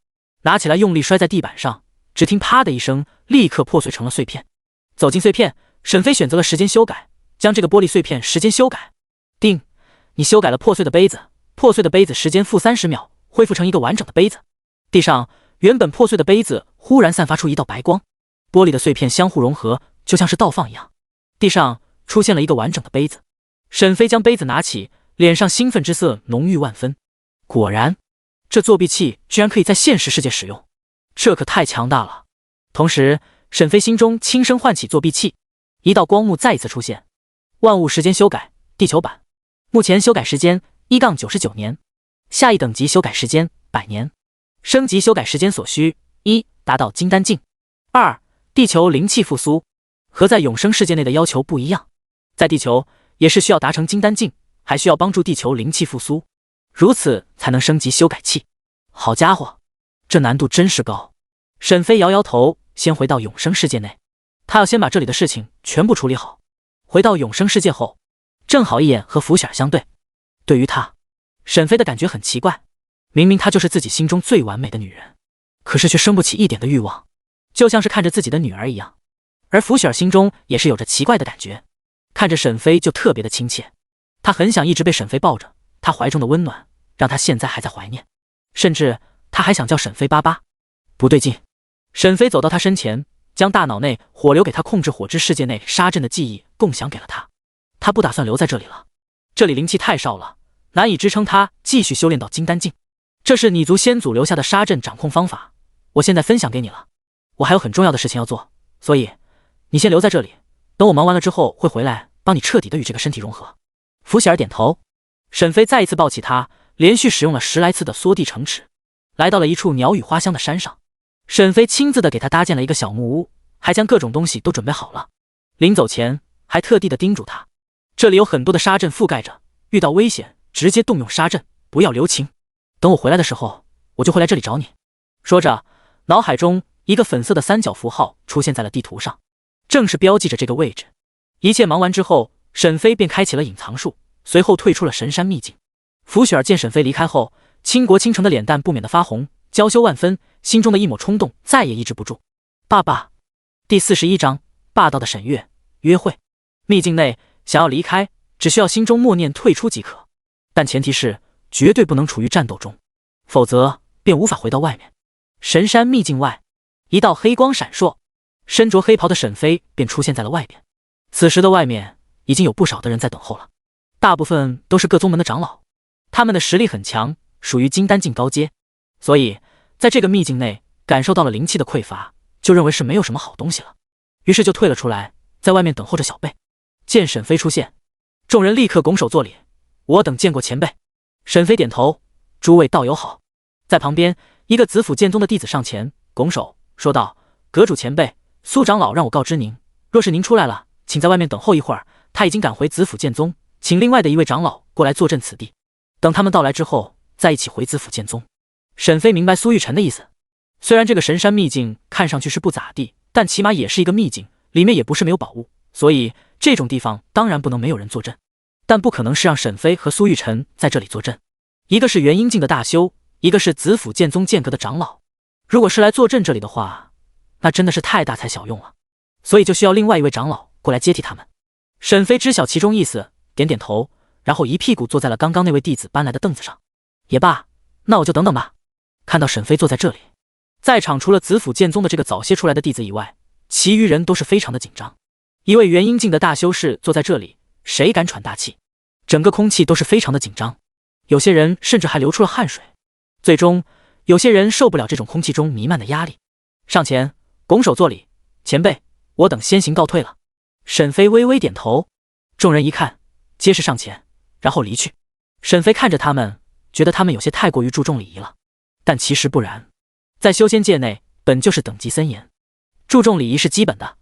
拿起来用力摔在地板上，只听啪的一声，立刻破碎成了碎片。走进碎片，沈飞选择了时间修改，将这个玻璃碎片时间修改。定，你修改了破碎的杯子，破碎的杯子时间-30秒，恢复成一个完整的杯子。地上原本破碎的杯子忽然散发出一道白光，玻璃的碎片相互融合，就像是倒放一样。地上出现了一个完整的杯子。沈飞将杯子拿起，脸上兴奋之色浓郁万分。果然，这作弊器居然可以在现实世界使用，这可太强大了。同时，沈飞心中轻声唤起作弊器，一道光幕再一次出现。万物时间修改，地球版。目前修改时间1-99年，下一等级修改时间100年。升级修改时间所需：1. 达到金丹境； 2. 地球灵气复苏。和在永生世界内的要求不一样，在地球也是需要达成金丹境，还需要帮助地球灵气复苏，如此才能升级修改器。好家伙，这难度真是高。沈飞摇摇头，先回到永生世界内，他要先把这里的事情全部处理好。回到永生世界后，正好一眼和福显相对。对于他，沈飞的感觉很奇怪，明明她就是自己心中最完美的女人，可是却生不起一点的欲望，就像是看着自己的女儿一样。而福雪儿心中也是有着奇怪的感觉，看着沈飞就特别的亲切，她很想一直被沈飞抱着，她怀中的温暖让她现在还在怀念，甚至她还想叫沈飞爸爸。不对劲，沈飞走到她身前，将大脑内火流给她控制火之世界内杀阵的记忆共享给了她。她不打算留在这里了，这里灵气太少了，难以支撑她继续修炼到金丹境。这是你族先祖留下的杀阵掌控方法，我现在分享给你了。我还有很重要的事情要做，所以你先留在这里，等我忙完了之后会回来帮你彻底的与这个身体融合。福喜儿点头。沈飞再一次抱起他，连续使用了10来次的缩地成尺，来到了一处鸟语花香的山上。沈飞亲自的给他搭建了一个小木屋，还将各种东西都准备好了。临走前还特地的叮嘱他，这里有很多的杀阵覆盖着，遇到危险直接动用杀阵，不要留情。等我回来的时候，我就会来这里找你。说着，脑海中一个粉色的3角符号出现在了地图上，正是标记着这个位置。一切忙完之后，沈飞便开启了隐藏术，随后退出了神山秘境。福雪儿见沈飞离开后，倾国倾城的脸蛋不免的发红，娇羞万分，心中的一抹冲动再也抑制不住。爸爸。第41章霸道的沈月约会。秘境内想要离开，只需要心中默念退出即可，但前提是绝对不能处于战斗中，否则便无法回到外面。神山秘境外，一道黑光闪烁，身着黑袍的沈飞便出现在了外边。此时的外面已经有不少的人在等候了，大部分都是各宗门的长老，他们的实力很强，属于金丹境高阶，所以在这个秘境内感受到了灵气的匮乏，就认为是没有什么好东西了，于是就退了出来，在外面等候着小辈。见沈飞出现，众人立刻拱手作礼，我等见过前辈。沈飞点头，诸位道友好。在旁边，一个子府剑宗的弟子上前拱手说道：“阁主前辈，苏长老让我告知您，若是您出来了，请在外面等候一会儿，他已经赶回子府剑宗，请另外的一位长老过来坐镇此地，等他们到来之后，再一起回子府剑宗。”沈飞明白苏玉晨的意思，虽然这个神山秘境看上去是不咋地，但起码也是一个秘境，里面也不是没有宝物，所以这种地方当然不能没有人坐镇，但不可能是让沈飞和苏玉晨在这里坐镇。一个是元婴境的大修，一个是子府剑宗剑阁的长老，如果是来坐镇这里的话，那真的是太大材小用了，所以就需要另外一位长老过来接替他们。沈飞知晓其中意思，点点头，然后一屁股坐在了刚刚那位弟子搬来的凳子上。也罢，那我就等等吧。看到沈飞坐在这里，在场除了子府剑宗的这个早些出来的弟子以外，其余人都是非常的紧张。一位元婴境的大修士坐在这里，谁敢喘大气？整个空气都是非常的紧张，有些人甚至还流出了汗水。最终，有些人受不了这种空气中弥漫的压力，上前拱手作礼：“前辈，我等先行告退了。”沈飞微微点头，众人一看，皆是上前，然后离去。沈飞看着他们，觉得他们有些太过于注重礼仪了，但其实不然，在修仙界内本就是等级森严，注重礼仪是基本的。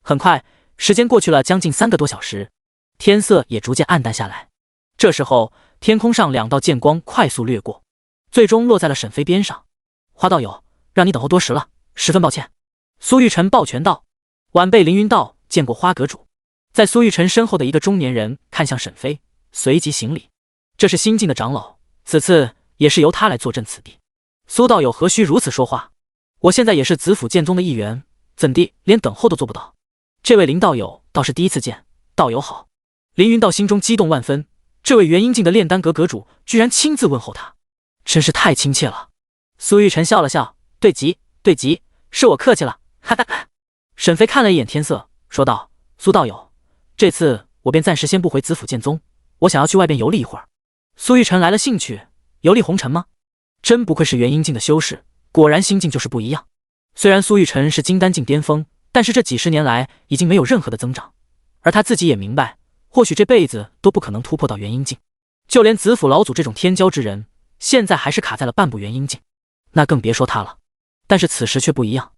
很快，时间过去了将近3个多小时，天色也逐渐暗淡下来。这时候，天空上2道剑光快速掠过，最终落在了沈飞边上。花道友，让你等候多时了，十分抱歉。苏玉晨抱拳道：“晚辈凌云道见过花阁主。”在苏玉晨身后的一个中年人看向沈飞，随即行礼。这是新晋的长老，此次也是由他来坐镇此地。苏道友何须如此说话？我现在也是子府剑宗的一员，怎地连等候都做不到？这位林道友倒是第一次见，道友好。凌云道心中激动万分，这位元婴境的炼丹阁阁主居然亲自问候他，真是太亲切了。苏玉晨笑了笑：“对极，对极，是我客气了，哈哈哈。”沈飞看了一眼天色，说道：“苏道友，这次我便暂时先不回子府剑宗，我想要去外边游历一会儿。”苏玉晨来了兴趣：“游历红尘吗？”真不愧是元婴境的修士，果然心境就是不一样。虽然苏玉晨是金丹境巅峰，但是这几十年来已经没有任何的增长，而他自己也明白，或许这辈子都不可能突破到元婴境。就连子府老祖这种天骄之人，现在还是卡在了半步元婴境，那更别说他了。但是此时却不一样，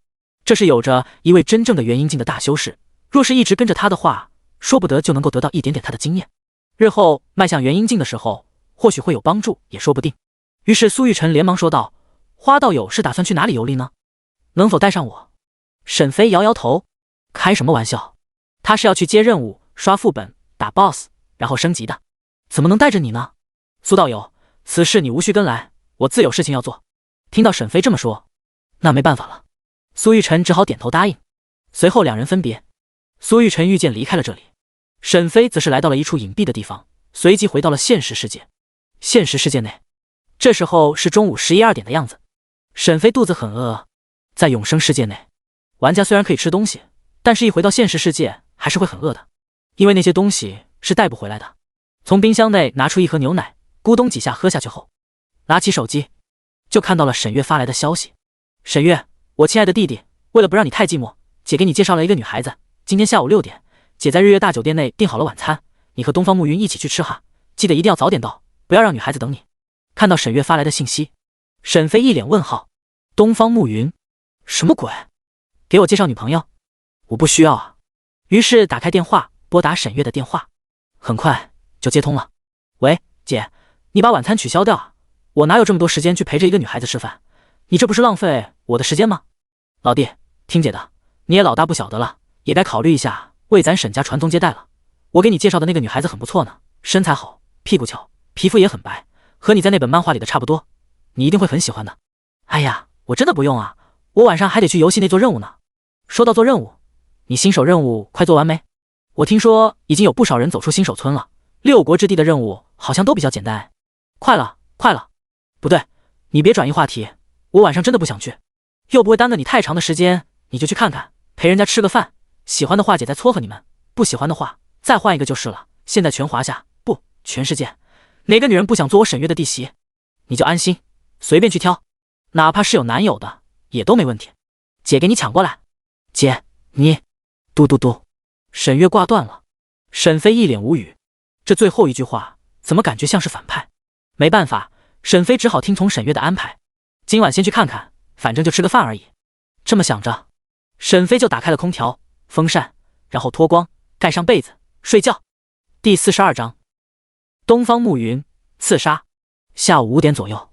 这是有着一位真正的元婴境的大修士，若是一直跟着他的话，说不得就能够得到一点点他的经验，日后迈向元婴境的时候，或许会有帮助，也说不定。于是苏玉晨连忙说道：“花道友是打算去哪里游历呢？能否带上我？”沈飞摇摇头：“开什么玩笑，他是要去接任务、刷副本、打 BOSS， 然后升级的，怎么能带着你呢？苏道友，此事你无需跟来，我自有事情要做。”听到沈飞这么说，那没办法了，苏玉晨只好点头答应。随后2人分别，苏玉晨御剑离开了这里，沈飞则是来到了一处隐蔽的地方，随即回到了现实世界。现实世界内，这时候是中午11、2点的样子。沈飞肚子很饿。在永生世界内，玩家虽然可以吃东西，但是一回到现实世界还是会很饿的，因为那些东西是带不回来的。从冰箱内拿出一盒牛奶，咕咚几下喝下去后，拿起手机就看到了沈月发来的消息：“沈月，我亲爱的弟弟，为了不让你太寂寞，姐给你介绍了一个女孩子，今天下午6点，姐在日月大酒店内订好了晚餐，你和东方暮云一起去吃哈，记得一定要早点到，不要让女孩子等你。”看到沈月发来的信息，沈飞一脸问号：“东方暮云？什么鬼？给我介绍女朋友？我不需要啊。”于是打开电话，拨打沈月的电话，很快就接通了。“喂，姐，你把晚餐取消掉啊，我哪有这么多时间去陪着一个女孩子吃饭，你这不是浪费我的时间吗？老弟，听姐的，你也老大不小的了，也该考虑一下为咱沈家传宗接代了。我给你介绍的那个女孩子很不错呢，身材好，屁股翘，皮肤也很白，和你在那本漫画里的差不多，你一定会很喜欢的。”“哎呀，我真的不用啊，我晚上还得去游戏那做任务呢。”“说到做任务，你新手任务快做完没？我听说已经有不少人走出新手村了，6国之地的任务好像都比较简单。”“快了，快了。不对，你别转移话题，我晚上真的不想去，又不会耽搁你太长的时间，你就去看看，陪人家吃个饭，喜欢的话姐再撮合你们，不喜欢的话再换一个就是了。现在全华夏，不，全世界，哪个女人不想做我沈月的弟媳？你就安心，随便去挑，哪怕是有男友的也都没问题，姐给你抢过来。”“姐，你……嘟嘟嘟。”沈月挂断了。沈飞一脸无语，这最后一句话怎么感觉像是反派？没办法，沈飞只好听从沈月的安排，今晚先去看看，反正就吃个饭而已。这么想着，沈飞就打开了空调、风扇，然后脱光，盖上被子睡觉。第42章，东方暮云刺杀。下午5点左右，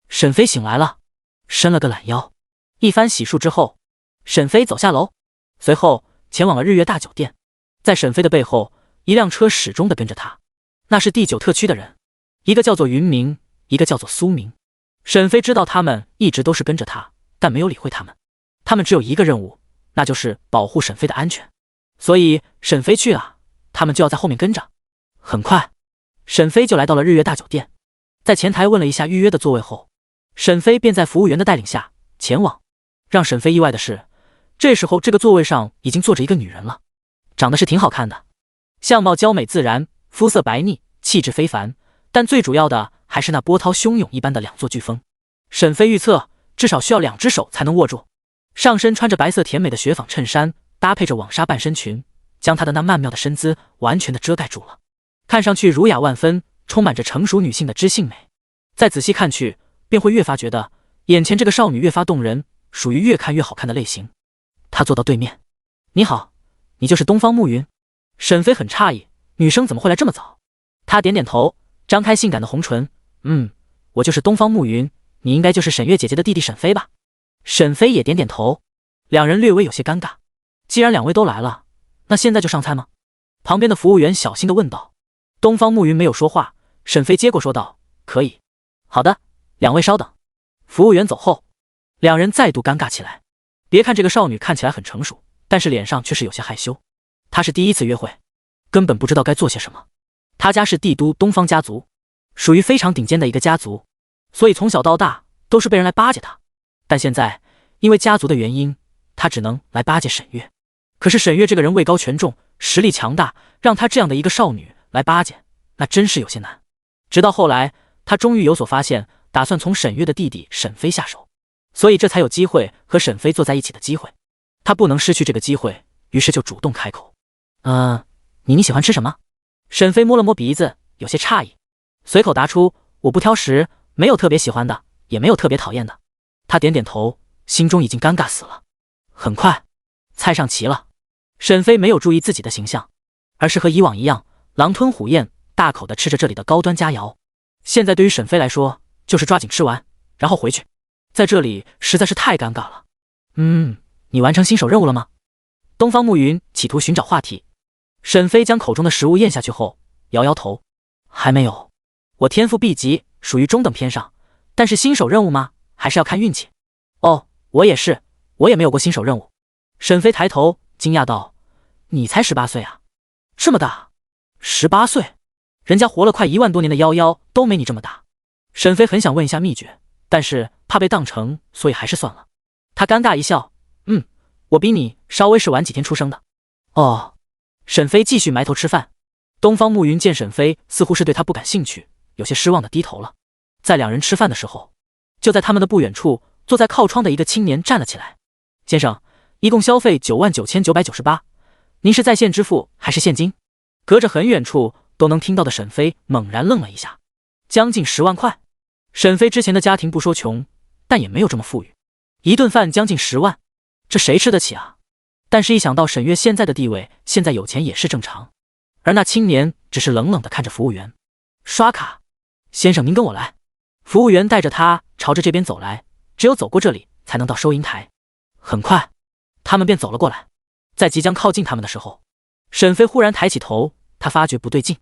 沈飞醒来了，伸了个懒腰，一番洗漱之后，沈飞走下楼，随后前往了日月大酒店。在沈飞的背后，一辆车始终的跟着他，那是第9特区的人，一个叫做云明，一个叫做苏明。沈飞知道他们一直都是跟着他，但没有理会他们。他们只有一个任务，那就是保护沈飞的安全。所以沈飞去了，他们就要在后面跟着。很快，沈飞就来到了日月大酒店，在前台问了一下预约的座位后，沈飞便在服务员的带领下前往。让沈飞意外的是，这时候这个座位上已经坐着一个女人了，长得是挺好看的，相貌娇美自然，肤色白腻，气质非凡，但最主要的还是那波涛汹涌一般的2座飓风。沈飞预测至少需要2只手才能握住。上身穿着白色甜美的雪纺衬衫，搭配着网纱半身裙，将她的那曼妙的身姿完全的遮盖住了，看上去儒雅万分，充满着成熟女性的知性美。再仔细看去，便会越发觉得眼前这个少女越发动人，属于越看越好看的类型。她坐到对面，你好，你就是东方暮云？沈飞很诧异，女生怎么会来这么早？她点点头，张开性感的红唇，我就是东方暮云，你应该就是沈月姐姐的弟弟沈飞吧？沈飞也点点头，两人略微有些尴尬。既然2位都来了，那现在就上菜吗？旁边的服务员小心地问道。东方暮云没有说话，沈飞接过说道，可以。好的，2位稍等。服务员走后，两人再度尴尬起来。别看这个少女看起来很成熟，但是脸上却是有些害羞。她是第一次约会，根本不知道该做些什么。她家是帝都东方家族，属于非常顶尖的一个家族，所以从小到大都是被人来巴结她。但现在因为家族的原因，她只能来巴结沈月。可是沈月这个人位高权重，实力强大，让她这样的一个少女来巴结，那真是有些难。直到后来，她终于有所发现，打算从沈月的弟弟沈飞下手，所以这才有机会和沈飞坐在一起的机会。她不能失去这个机会，于是就主动开口。你喜欢吃什么？沈飞摸了摸鼻子，有些诧异，随口答出，我不挑食，没有特别喜欢的，也没有特别讨厌的。他点点头，心中已经尴尬死了。很快，菜上齐了。沈飞没有注意自己的形象，而是和以往一样，狼吞虎咽，大口地吃着这里的高端佳肴。现在对于沈飞来说，就是抓紧吃完，然后回去。在这里实在是太尴尬了。你完成新手任务了吗？东方暮云企图寻找话题。沈飞将口中的食物咽下去后，摇摇头，还没有。我天赋 B 级，属于中等偏上，但是新手任务吗？还是要看运气。哦，我也是，我也没有过新手任务。沈飞抬头惊讶道，你才18岁啊，这么大？18岁？人家活了快1万多年的夭夭都没你这么大。沈飞很想问一下秘诀，但是怕被当成，所以还是算了。他尴尬一笑，我比你稍微是晚几天出生的。哦。沈飞继续埋头吃饭。东方暮云见沈飞似乎是对他不感兴趣，有些失望的低头了。在两人吃饭的时候，就在他们的不远处，坐在靠窗的一个青年站了起来。先生，一共消费99998，您是在线支付还是现金？隔着很远处都能听到的沈飞猛然愣了一下，将近10万块。沈飞之前的家庭不说穷，但也没有这么富裕，一顿饭将近10万，这谁吃得起啊？但是一想到沈月现在的地位，现在有钱也是正常。而那青年只是冷冷地看着服务员，刷卡。先生您跟我来。服务员带着他朝着这边走来，只有走过这里才能到收银台。很快他们便走了过来。在即将靠近他们的时候，沈飞忽然抬起头，他发觉不对劲，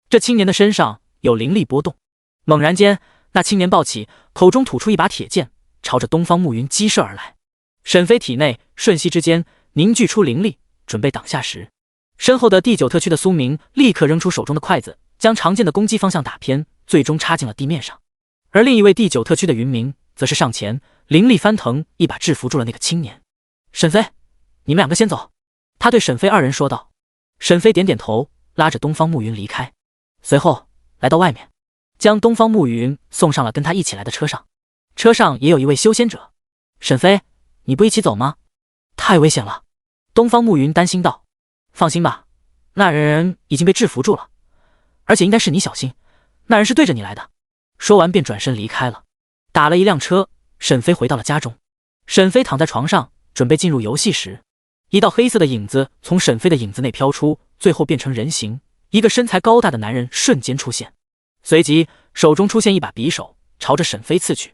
这青年的身上有灵力波动。猛然间，那青年抱起，口中吐出一把铁剑，朝着东方暮云击射而来。沈飞体内瞬息之间凝聚出灵力，准备挡下时，身后的第9特区的苏明立刻扔出手中的筷子，将长剑的攻击方向打偏，最终插进了地面上。而另一位第9特区的云明则是上前，灵力翻腾，一把制服住了那个青年。沈飞，你们2个先走。他对沈飞2人说道。沈飞点点头，拉着东方暮云离开，随后来到外面，将东方暮云送上了跟他一起来的车上。车上也有一位修仙者。沈飞，你不一起走吗？太危险了。东方暮云担心道。放心吧，那人已经被制服住了，而且应该是你小心，那人是对着你来的。说完便转身离开了。打了一辆车，沈飞回到了家中。沈飞躺在床上准备进入游戏时，一道黑色的影子从沈飞的影子内飘出，最后变成人形，一个身材高大的男人瞬间出现，随即手中出现一把匕首，朝着沈飞刺去。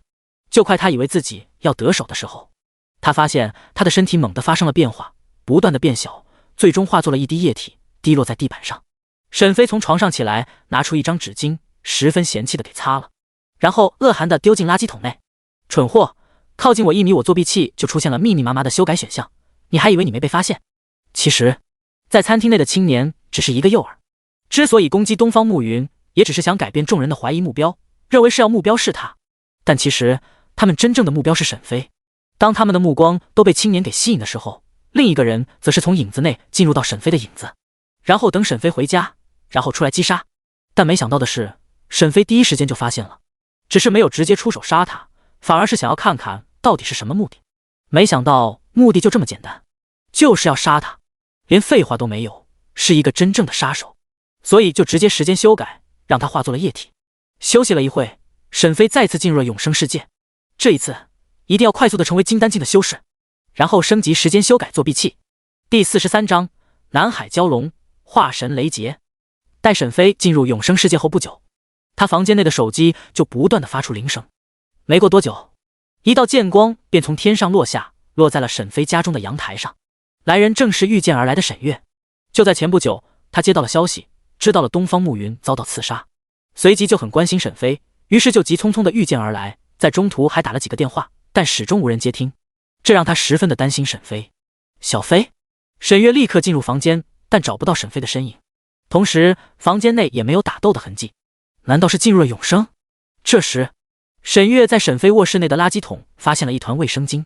就快他以为自己要得手的时候，他发现他的身体猛地发生了变化，不断的变小，最终化作了一滴液体，滴落在地板上。沈飞从床上起来，拿出一张纸巾，十分嫌弃的给擦了，然后恶寒的丢进垃圾桶内。蠢货，靠近我1米，我作弊器就出现了密密麻麻的修改选项，你还以为你没被发现？其实，在餐厅内的青年只是一个诱饵，之所以攻击东方暮云，也只是想改变众人的怀疑目标，认为是要目标是他，但其实他们真正的目标是沈飞。当他们的目光都被青年给吸引的时候，另一个人则是从影子内进入到沈飞的影子，然后等沈飞回家，然后出来击杀。但没想到的是，沈飞第一时间就发现了，只是没有直接出手杀他，反而是想要看看到底是什么目的。没想到目的就这么简单，就是要杀他，连废话都没有，是一个真正的杀手，所以就直接时间修改，让他化作了液体。休息了一会，沈飞再次进入了永生世界，这一次一定要快速的成为金丹境的修士，然后升级时间修改作弊器。第43章南海蛟龙化神雷劫。待沈飞进入永生世界后不久，他房间内的手机就不断的发出铃声。没过多久，一道剑光便从天上落下，落在了沈飞家中的阳台上。来人正是御剑而来的沈月。就在前不久，他接到了消息，知道了东方暮云遭到刺杀，随即就很关心沈飞，于是就急匆匆的御剑而来，在中途还打了几个电话，但始终无人接听，这让他十分的担心沈飞。小飞，沈月立刻进入房间，但找不到沈飞的身影，同时房间内也没有打斗的痕迹，难道是进入了永生？这时沈月在沈飞卧室内的垃圾桶发现了一团卫生巾，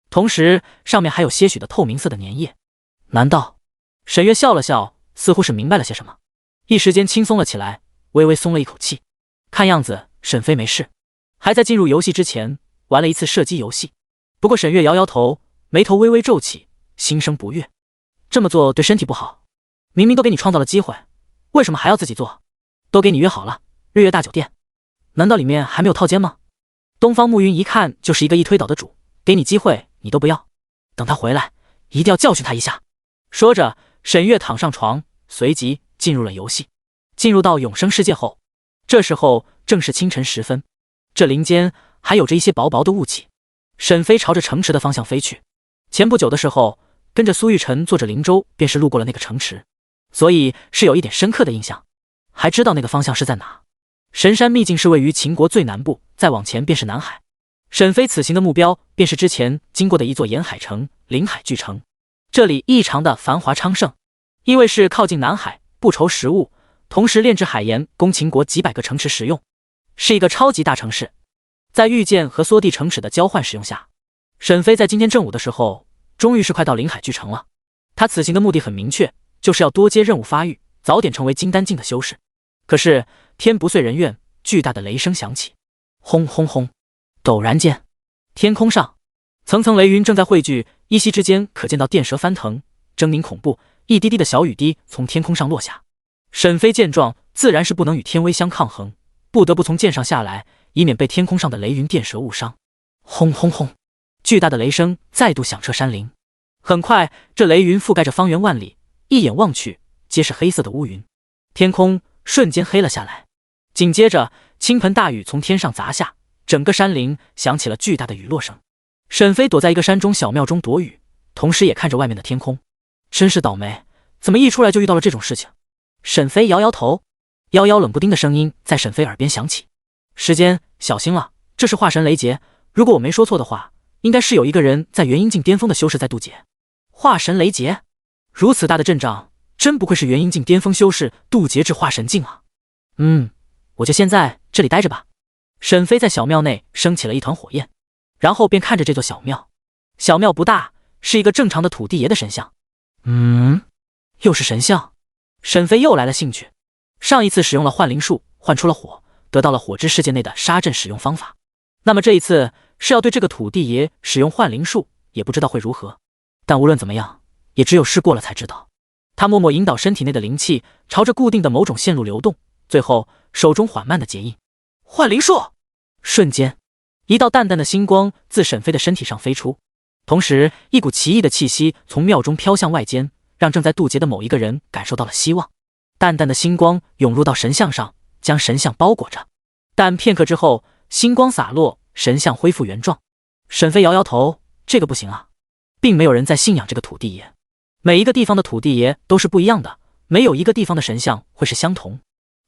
同时上面还有些许的透明色的粘液。难道？沈月笑了笑，似乎是明白了些什么，一时间轻松了起来，微微松了一口气。看样子沈飞没事，还在进入游戏之前玩了一次射击游戏。不过沈月摇摇头，眉头微微皱起，心生不悦。这么做对身体不好，明明都给你创造了机会，为什么还要自己做？都给你约好了，日月大酒店，难道里面还没有套间吗？东方暮云一看就是一个一推倒的主，给你机会你都不要，等他回来一定要教训他一下。说着，沈月躺上床，随即进入了游戏。进入到永生世界后，这时候正是清晨时分，这林间还有着一些薄薄的雾气。沈飞朝着城池的方向飞去。前不久的时候，跟着苏玉晨坐着灵舟，便是路过了那个城池，所以是有一点深刻的印象，还知道那个方向是在哪。神山秘境是位于秦国最南部，再往前便是南海。沈飞此行的目标便是之前经过的一座沿海城临海巨城，这里异常的繁华昌盛，因为是靠近南海，不愁食物，同时炼制海盐供秦国几百个城池使用，是一个超级大城市。在御剑和缩地城池的交换使用下，沈飞在今天正午的时候终于是快到临海巨城了。他此行的目的很明确，就是要多接任务发育，早点成为金丹境的修士。可是天不遂人愿，巨大的雷声响起，轰轰轰！陡然间，天空上层层雷云正在汇聚，依稀之间可见到电蛇翻腾，狰狞恐怖，一滴滴的小雨滴从天空上落下。沈飞见状，自然是不能与天威相抗衡，不得不从剑上下来，以免被天空上的雷云电蛇误伤。轰轰轰！巨大的雷声再度响彻山林。很快，这雷云覆盖着方圆万里，一眼望去，皆是黑色的乌云，天空瞬间黑了下来。紧接着，倾盆大雨从天上砸下，整个山林响起了巨大的雨落声。沈飞躲在一个山中小庙中躲雨，同时也看着外面的天空。真是倒霉，怎么一出来就遇到了这种事情？沈飞摇摇头，遥遥冷不丁的声音在沈飞耳边响起：时间，小心了，这是化神雷劫，如果我没说错的话，应该是有一个人在元婴境巅峰的修士在渡劫。化神雷劫，如此大的阵仗，真不愧是元婴境巅峰修士渡劫至化神境啊！我就先在这里待着吧。沈飞在小庙内升起了一团火焰，然后便看着这座小庙。小庙不大，是一个正常的土地爷的神像。又是神像。沈飞又来了兴趣。上一次使用了幻灵术，换出了火，得到了火之世界内的杀阵使用方法。那么这一次是要对这个土地爷使用幻灵术，也不知道会如何。但无论怎么样，也只有试过了才知道。他默默引导身体内的灵气朝着固定的某种线路流动，最后手中缓慢的结印。幻灵术！瞬间，一道淡淡的星光自沈飞的身体上飞出，同时一股奇异的气息从庙中飘向外间，让正在渡劫的某一个人感受到了希望。淡淡的星光涌入到神像上，将神像包裹着。但片刻之后，星光洒落，神像恢复原状。沈飞摇摇头，这个不行啊，并没有人在信仰这个土地爷。每一个地方的土地爷都是不一样的，没有一个地方的神像会是相同。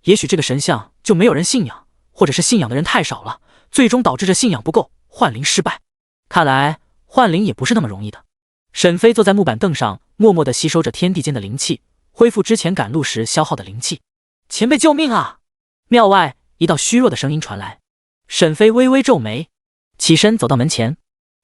也许这个神像就没有人信仰，或者是信仰的人太少了，最终导致这信仰不够，幻灵失败。看来幻灵也不是那么容易的。沈飞坐在木板凳上，默默地吸收着天地间的灵气，恢复之前赶路时消耗的灵气。前辈救命啊！庙外一道虚弱的声音传来。沈飞微微皱眉，起身走到门前，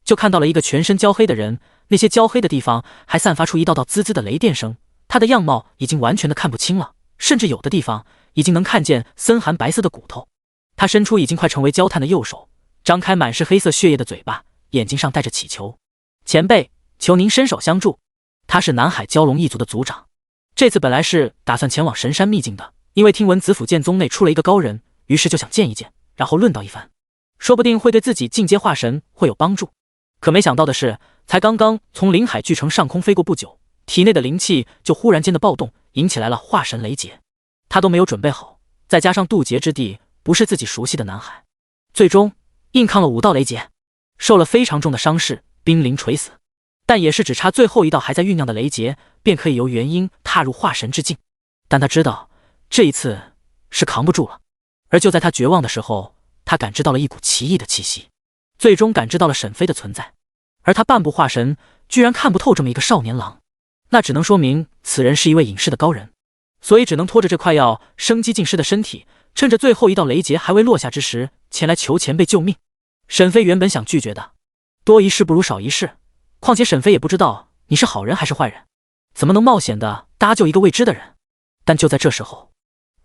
就看到了一个全身焦黑的人，那些焦黑的地方还散发出一道道滋滋的雷电声。他的样貌已经完全的看不清了，甚至有的地方已经能看见森寒白色的骨头。他伸出已经快成为焦炭的右手，张开满是黑色血液的嘴巴，眼睛上带着乞求：前辈，求您伸手相助。他是南海蛟龙一族的族长，这次本来是打算前往神山秘境的，因为听闻子府剑宗内出了一个高人，于是就想见一见，然后论道一番，说不定会对自己进阶化神会有帮助。可没想到的是，才刚刚从灵海巨城上空飞过不久，体内的灵气就忽然间的暴动，引起来了化神雷劫。他都没有准备好，再加上渡劫之地不是自己熟悉的南海，最终硬抗了5道雷劫，受了非常重的伤势，濒临垂死。但也是只差最后一道还在酝酿的雷劫，便可以由元婴踏入化神之境。但他知道这一次是扛不住了。而就在他绝望的时候，他感知到了一股奇异的气息，最终感知到了沈飞的存在。而他半步化神，居然看不透这么一个少年郎，那只能说明此人是一位隐世的高人，所以只能拖着这快要生机尽失的身体，趁着最后一道雷劫还未落下之时，前来求前辈救命。沈飞原本想拒绝的，多一事不如少一事，况且沈飞也不知道你是好人还是坏人，怎么能冒险的搭救一个未知的人。但就在这时候，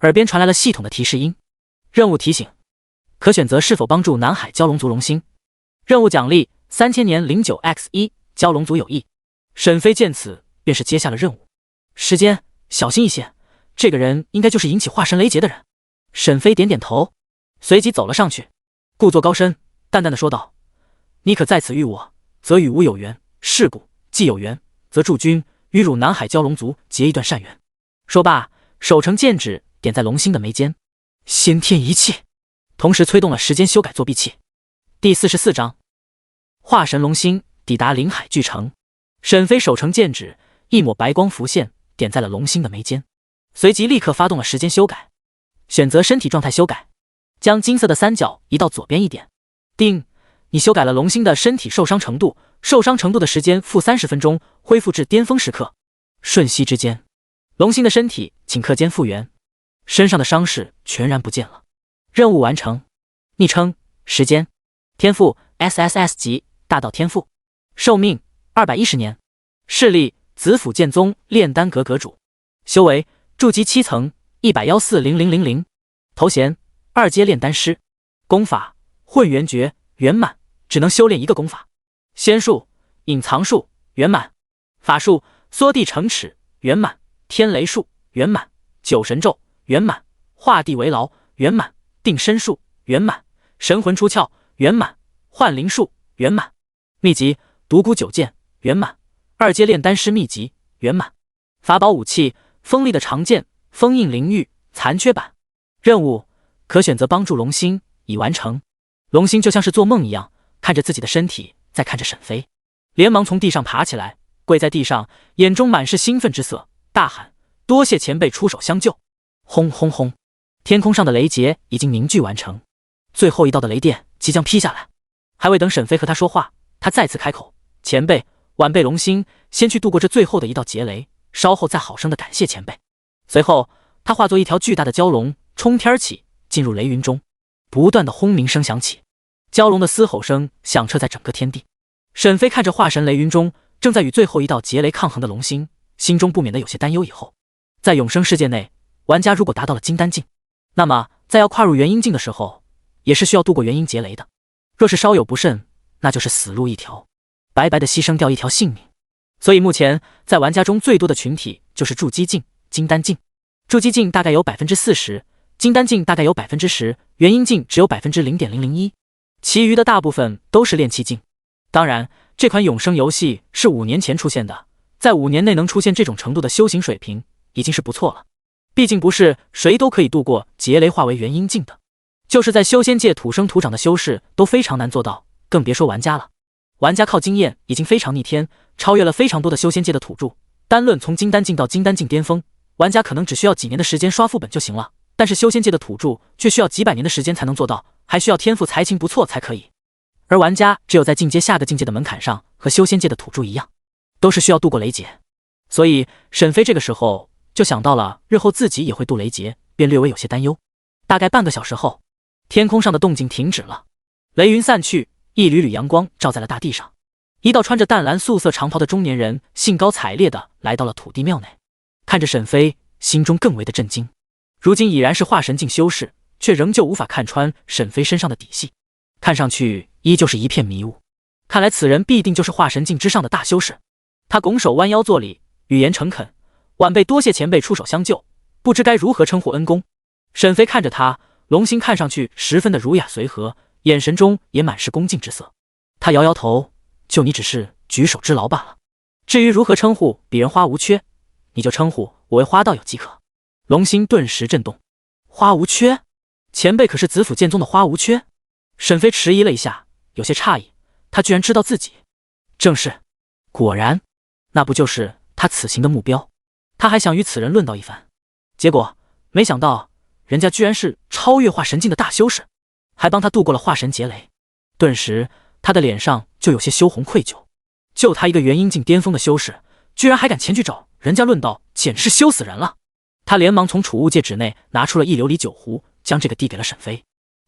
耳边传来了系统的提示音：任务提醒，可选择是否帮助南海蛟龙族龙星，任务奖励3000年 09x1 蛟龙族有益。沈飞见此便是接下了任务。时间小心一些，这个人应该就是引起化神雷劫的人。沈飞点点头，随即走了上去，故作高深，淡淡的说道：你可在此遇我，则与吾有缘，是故既有缘，则助君与汝南海蛟龙族结一段善缘。说罢，手成剑指点在龙星的眉间，先天一气，同时催动了时间修改作弊器。第44章，化神龙星抵达灵海巨城。沈飞手成剑指，一抹白光浮现，点在了龙星的眉间，随即立刻发动了时间修改，选择身体状态修改，将金色的三角移到左边一点。定，你修改了龙星的身体受伤程度，受伤程度的时间-30分钟，恢复至巅峰时刻。瞬息之间，龙星的身体顷刻间复原，身上的伤势全然不见了。任务完成。昵称：时间，天赋 SSS 级大道天赋，寿命210年，势力子府剑宗炼丹阁阁主，修为筑基7层1140000，头衔2阶炼丹师，功法混元诀圆满，只能修炼一个功法。仙术隐藏术圆满，法术缩地成尺圆满，天雷术圆满，九神咒圆满，画地为牢圆满，定身术圆满，神魂出窍圆满，幻灵术圆满，秘籍独孤九剑圆满，2阶炼丹师秘籍圆满，法宝武器锋利的长剑封印灵玉残缺版。任务可选择帮助龙星，已完成。龙星就像是做梦一样，看着自己的身体，再看着沈飞，连忙从地上爬起来，跪在地上，眼中满是兴奋之色，大喊：多谢前辈出手相救！轰轰轰，天空上的雷劫已经凝聚完成，最后一道的雷电即将劈下来。还未等沈飞和他说话，他再次开口：前辈，晚辈龙星先去度过这最后的一道劫雷，稍后再好生的感谢前辈。随后他化作一条巨大的蛟龙，冲天起，进入雷云中，不断的轰鸣声响起，蛟龙的嘶吼声响彻在整个天地。沈飞看着化神雷云中正在与最后一道劫雷抗衡的龙星，心中不免的有些担忧。以后在永生世界内，玩家如果达到了金丹境，那么在要跨入元婴境的时候，也是需要度过元婴劫雷的。若是稍有不慎，那就是死路一条，白白的牺牲掉一条性命。所以目前在玩家中最多的群体就是筑基境、金丹境。筑基境大概有40%，金丹境大概有 10%， 元婴境只有 0.001%， 其余的大部分都是炼气境。当然，这款永生游戏是5年前出现的，在5年内能出现这种程度的修行水平，已经是不错了。毕竟不是谁都可以度过劫雷化为元婴境的，就是在修仙界土生土长的修士都非常难做到，更别说玩家了。玩家靠经验已经非常逆天，超越了非常多的修仙界的土著。单论从金丹境到金丹境巅峰，玩家可能只需要几年的时间刷副本就行了，但是修仙界的土著却需要几百年的时间才能做到，还需要天赋才情不错才可以。而玩家只有在进阶下个境界的门槛上，和修仙界的土著一样，都是需要度过雷劫。所以沈飞这个时候就想到了日后自己也会渡雷劫，便略微有些担忧。大概半个小时后，天空上的动静停止了，雷云散去，一缕缕阳光照在了大地上。一道穿着淡蓝素色长袍的中年人兴高采烈地来到了土地庙内，看着沈飞，心中更为的震惊。如今已然是化神境修士，却仍旧无法看穿沈飞身上的底细，看上去依旧是一片迷雾。看来此人必定就是化神境之上的大修士。他拱手弯腰作礼，语言诚恳：“晚辈多谢前辈出手相救，不知该如何称呼恩公。”沈飞看着他，龙心看上去十分的儒雅随和，眼神中也满是恭敬之色。他摇摇头：“就你只是举手之劳罢了。至于如何称呼鄙人花无缺，你就称呼我为花道友即可。”龙心顿时震动：“花无缺？前辈可是紫府剑宗的花无缺？”沈飞迟疑了一下，有些诧异，他居然知道自己。正是，果然，那不就是他此行的目标？他还想与此人论道一番，结果没想到人家居然是超越化神境的大修士，还帮他度过了化神劫雷。顿时他的脸上就有些羞红愧疚，就他一个元婴境巅峰的修士，居然还敢前去找人家论道，简直是羞死人了。他连忙从储物戒指内拿出了一琉璃酒壶，将这个递给了沈飞：“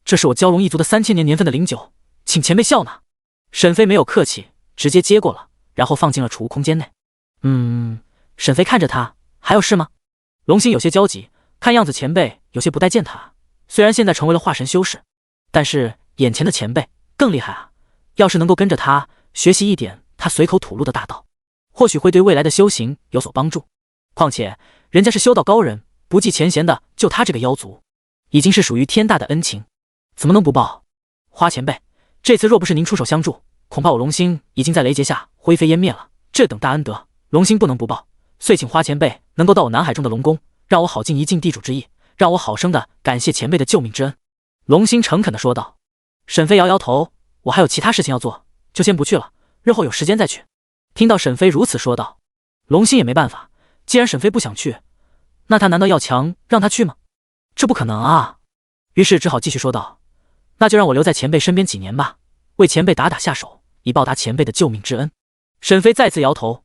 这是我蛟龙一族的3000年年份的灵酒，请前辈笑纳。”沈飞没有客气，直接接过了，然后放进了储物空间内。沈飞看着他：“还有事吗？”龙心有些焦急，看样子前辈有些不待见他。虽然现在成为了化神修士，但是眼前的前辈更厉害啊！要是能够跟着他学习一点他随口吐露的大道，或许会对未来的修行有所帮助。况且人家是修道高人，不计前嫌的救他这个妖族，已经是属于天大的恩情，怎么能不报？花前辈，这次若不是您出手相助，恐怕我龙星已经在雷劫下灰飞烟灭了。这等大恩德，龙星不能不报，遂请花前辈能够到我南海中的龙宫，让我好尽一尽地主之谊，让我好生的感谢前辈的救命之恩。龙星诚恳的说道。沈飞摇摇头：“我还有其他事情要做，就先不去了，日后有时间再去。”听到沈飞如此说道，龙星也没办法，既然沈飞不想去，那他难道要强让他去吗？这不可能啊！于是只好继续说道：“那就让我留在前辈身边几年吧，为前辈打打下手，以报答前辈的救命之恩。”沈飞再次摇头：“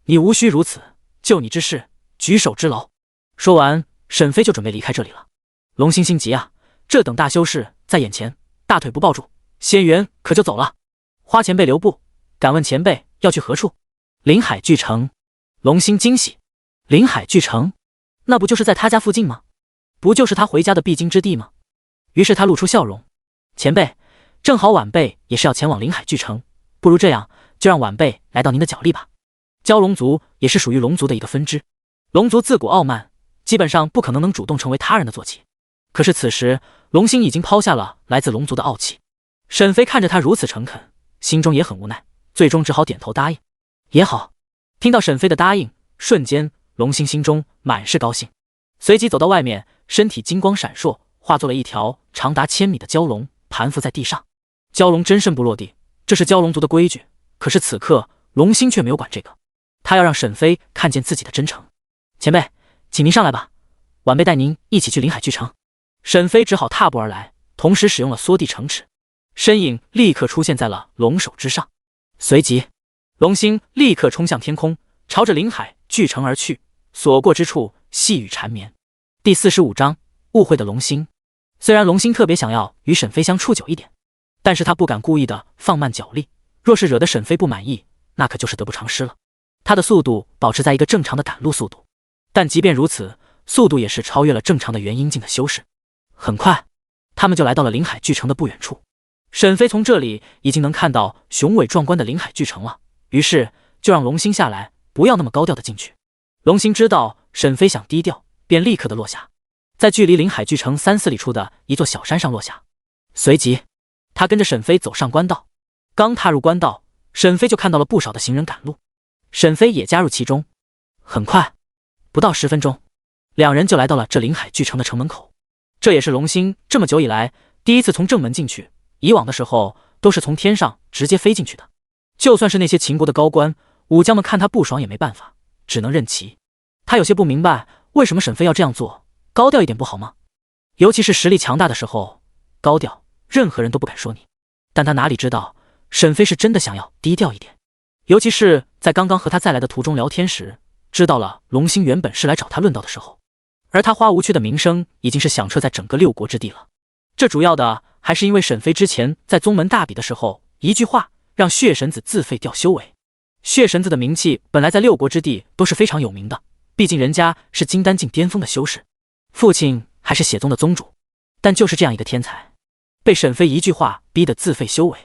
你无需如此，救你之事，举手之劳。”说完，沈飞就准备离开这里了。龙星心急啊，这等大修士在眼前，大腿不抱住，仙缘可就走了。花前辈留步，敢问前辈要去何处？临海巨城。龙星惊喜：临海巨城，那不就是在他家附近吗？不就是他回家的必经之地吗？于是他露出笑容：“前辈，正好晚辈也是要前往临海巨城，不如这样，就让晚辈来到您的脚力吧。”蛟龙族也是属于龙族的一个分支，龙族自古傲慢，基本上不可能主动成为他人的坐骑。可是此时龙星已经抛下了来自龙族的傲气。沈飞看着他如此诚恳，心中也很无奈，最终只好点头答应。也好。听到沈飞的答应，瞬间龙星心中满是高兴，随即走到外面，身体金光闪烁，化作了一条长达1000米的蛟龙，盘伏在地上。蛟龙真身不落地，这是蛟龙族的规矩。可是此刻龙星却没有管这个，他要让沈飞看见自己的真诚。前辈，请您上来吧，晚辈带您一起去临海巨城。沈飞只好踏步而来，同时使用了缩地成齿，身影立刻出现在了龙首之上。随即龙星立刻冲向天空，朝着临海巨城而去，所过之处细雨缠绵。第45章误会的龙星。虽然龙星特别想要与沈飞相处久一点，但是他不敢故意的放慢脚力，若是惹得沈飞不满意，那可就是得不偿失了。他的速度保持在一个正常的赶路速度，但即便如此，速度也是超越了正常的元婴境的修士。很快他们就来到了临海巨城的不远处。沈飞从这里已经能看到雄伟壮观的临海巨城了，于是就让龙星下来，不要那么高调的进去。龙星知道沈飞想低调，便立刻的落下。在距离临海巨城3、4里处的一座小山上落下。随即，他跟着沈飞走上官道。刚踏入官道，沈飞就看到了不少的行人赶路，沈飞也加入其中。很快，不到10分钟，两人就来到了这临海巨城的城门口。这也是龙星这么久以来第一次从正门进去，以往的时候都是从天上直接飞进去的。就算是那些秦国的高官、武将们看他不爽也没办法，只能认齐。他有些不明白，为什么沈飞要这样做？高调一点不好吗？尤其是实力强大的时候，高调任何人都不敢说你。但他哪里知道，沈飞是真的想要低调一点。尤其是在刚刚和他再来的途中聊天时，知道了龙星原本是来找他论道的时候，而他花无缺的名声已经是响彻在整个6国之地了。这主要的还是因为沈飞之前在宗门大比的时候，一句话让血神子自废掉修为。血神子的名气本来在6国之地都是非常有名的，毕竟人家是金丹境巅峰的修士，父亲还是血宗的宗主。但就是这样一个天才，被沈飞一句话逼得自废修为，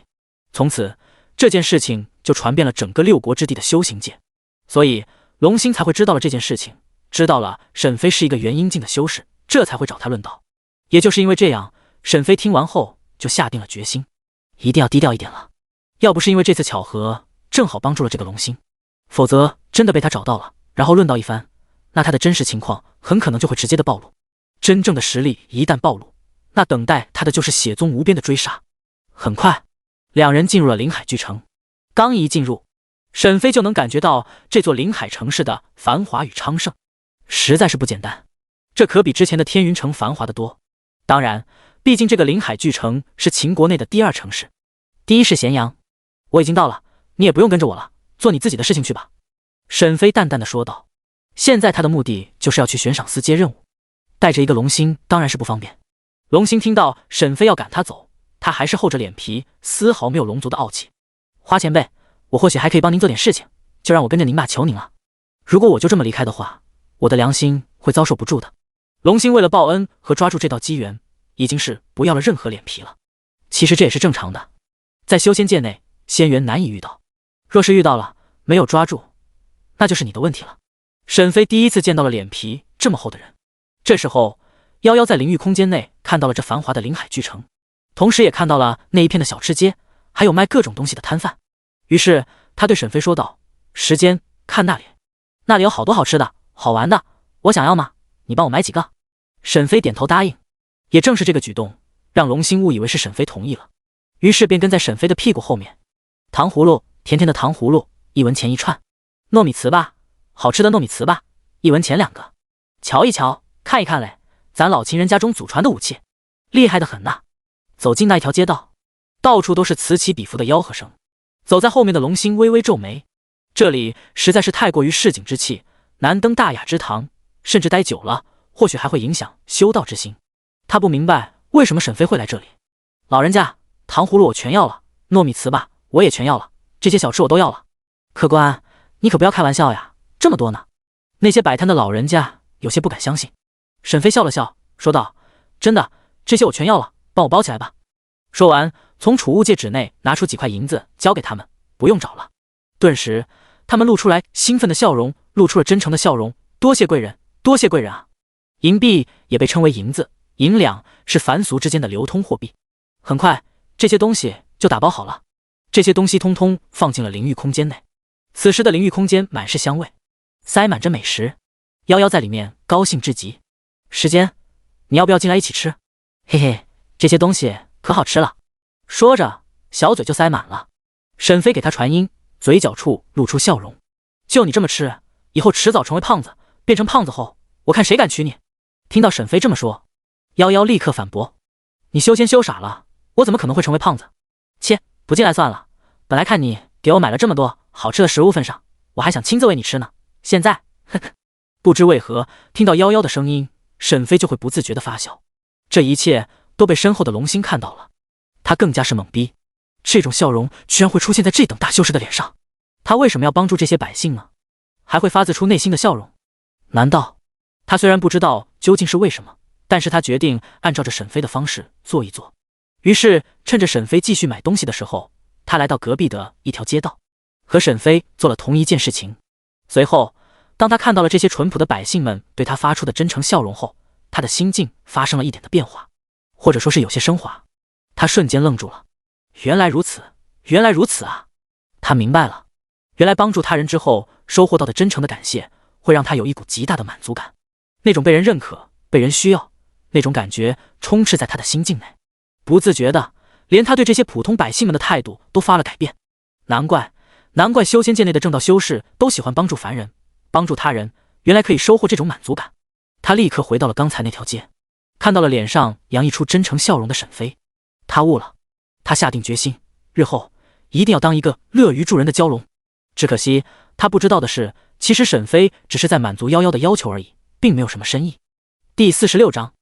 从此这件事情就传遍了整个6国之地的修行界。所以龙星才会知道了这件事情，知道了沈飞是一个元婴境的修士，这才会找他论道。也就是因为这样，沈飞听完后就下定了决心，一定要低调一点了。要不是因为这次巧合正好帮助了这个龙星，否则真的被他找到了，然后论道一番，那他的真实情况很可能就会直接的暴露。真正的实力一旦暴露，那等待他的就是血宗无边的追杀。很快，两人进入了临海巨城。刚一进入，沈飞就能感觉到这座临海城市的繁华与昌盛，实在是不简单。这可比之前的天云城繁华得多。当然，毕竟这个临海巨城是秦国内的第2城市，第1是咸阳。我已经到了，你也不用跟着我了，做你自己的事情去吧。沈飞淡淡的说道。现在他的目的就是要去悬赏司接任务，带着一个龙星当然是不方便。龙星听到沈飞要赶他走，他还是厚着脸皮，丝毫没有龙族的傲气。花前辈，我或许还可以帮您做点事情，就让我跟着您吧，求您了。如果我就这么离开的话，我的良心会遭受不住的。龙星为了报恩和抓住这道机缘，已经是不要了任何脸皮了。其实这也是正常的，在修仙界内，仙缘难以遇到，若是遇到了，没有抓住，那就是你的问题了。沈飞第一次见到了脸皮这么厚的人。这时候，夭夭在灵域空间内看到了这繁华的临海巨城，同时也看到了那一片的小吃街，还有卖各种东西的摊贩。于是他对沈飞说道：时间，看那里，那里有好多好吃的好玩的，我想要吗？你帮我买几个。沈飞点头答应。也正是这个举动，让龙星误以为是沈飞同意了，于是便跟在沈飞的屁股后面。糖葫芦，甜甜的糖葫芦，1文钱1串。糯米糍粑，好吃的糯米糍粑，1文钱2个。瞧一瞧，看一看嘞，咱老秦人家中祖传的武器，厉害的很呐。走进那一条街道，到处都是此起彼伏的吆喝声。走在后面的龙星微微皱眉，这里实在是太过于市井之气，难登大雅之堂，甚至待久了或许还会影响修道之心。他不明白为什么沈飞会来这里。老人家，糖葫芦我全要了，糯米糍粑我也全要了，这些小吃我都要了。客官，你可不要开玩笑呀，这么多呢。那些摆摊的老人家有些不敢相信。沈飞笑了笑，说道：真的，这些我全要了，帮我包起来吧。说完，从储物戒指内拿出几块银子交给他们，不用找了。顿时，他们露出来兴奋的笑容，露出了真诚的笑容。多谢贵人，多谢贵人啊！银币也被称为银子，银两是凡俗之间的流通货币。很快，这些东西就打包好了。这些东西通通放进了灵域空间内。此时的灵域空间满是香味，塞满着美食。夭夭在里面高兴至极。时间，你要不要进来一起吃？嘿嘿，这些东西可好吃了。说着，小嘴就塞满了。沈飞给他传音，嘴角处露出笑容。就你这么吃，以后迟早成为胖子，变成胖子后，我看谁敢娶你。听到沈飞这么说，夭夭立刻反驳：你修仙修傻了，我怎么可能会成为胖子？切，不进来算了。本来看你给我买了这么多好吃的食物份上，我还想亲自喂你吃呢。现在，呵呵。不知为何，听到夭夭的声音，沈飞就会不自觉地发笑。这一切都被身后的龙星看到了，他更加是懵逼，这种笑容居然会出现在这等大修士的脸上。他为什么要帮助这些百姓呢？还会发自出内心的笑容？难道他虽然不知道究竟是为什么，但是他决定按照着沈飞的方式做一做。于是趁着沈飞继续买东西的时候，他来到隔壁的一条街道，和沈飞做了同一件事情。随后当他看到了这些淳朴的百姓们对他发出的真诚笑容后，他的心境发生了一点的变化，或者说是有些升华。他瞬间愣住了，原来如此，原来如此啊！他明白了，原来帮助他人之后收获到的真诚的感谢，会让他有一股极大的满足感，那种被人认可、被人需要，那种感觉充斥在他的心境内。不自觉的，连他对这些普通百姓们的态度都发了改变。难怪修仙界内的正道修士都喜欢帮助凡人，帮助他人，原来可以收获这种满足感。他立刻回到了刚才那条街，看到了脸上洋溢出真诚笑容的沈飞。他悟了，他下定决心，日后一定要当一个乐于助人的蛟龙。只可惜他不知道的是，其实沈飞只是在满足夭夭的要求而已，并没有什么深意。第46章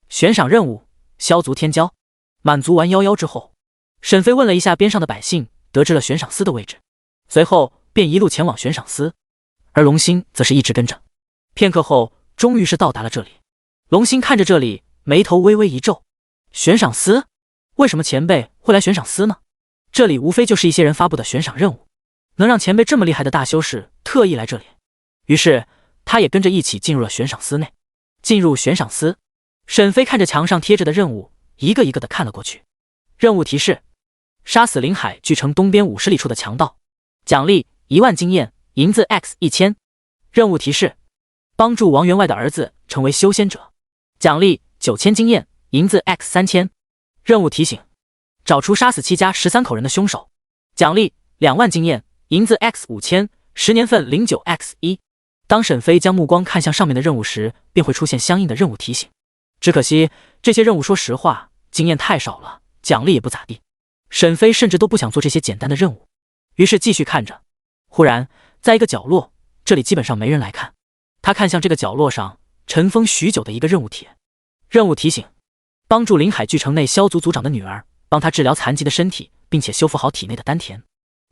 悬赏任务，萧族天骄。满足完夭夭之后，沈飞问了一下边上的百姓，得知了悬赏司的位置，随后便一路前往悬赏司，而龙星则是一直跟着。片刻后，终于是到达了这里。龙星看着这里，眉头微微一皱。悬赏司？为什么前辈会来悬赏司呢？这里无非就是一些人发布的悬赏任务，能让前辈这么厉害的大修士特意来这里。于是他也跟着一起进入了悬赏司内。进入悬赏司，沈飞看着墙上贴着的任务，一个一个的看了过去。任务提示：杀死临海巨城东边50里处的强盗，奖励1万经验，银子 X1000。任务提示：帮助王员外的儿子成为修仙者，奖励9000经验，银子 X3000。任务提醒：找出杀死7家13口人的凶手，奖励2万经验，银子 X5000，10年份09X1。当沈飞将目光看向上面的任务时，便会出现相应的任务提醒。只可惜这些任务说实话经验太少了，奖励也不咋地。沈飞甚至都不想做这些简单的任务，于是继续看着。忽然在一个角落，这里基本上没人来看，他看向这个角落上尘封许久的一个任务帖。任务提醒：帮助临海巨城内萧族族长的女儿，帮他治疗残疾的身体，并且修复好体内的丹田，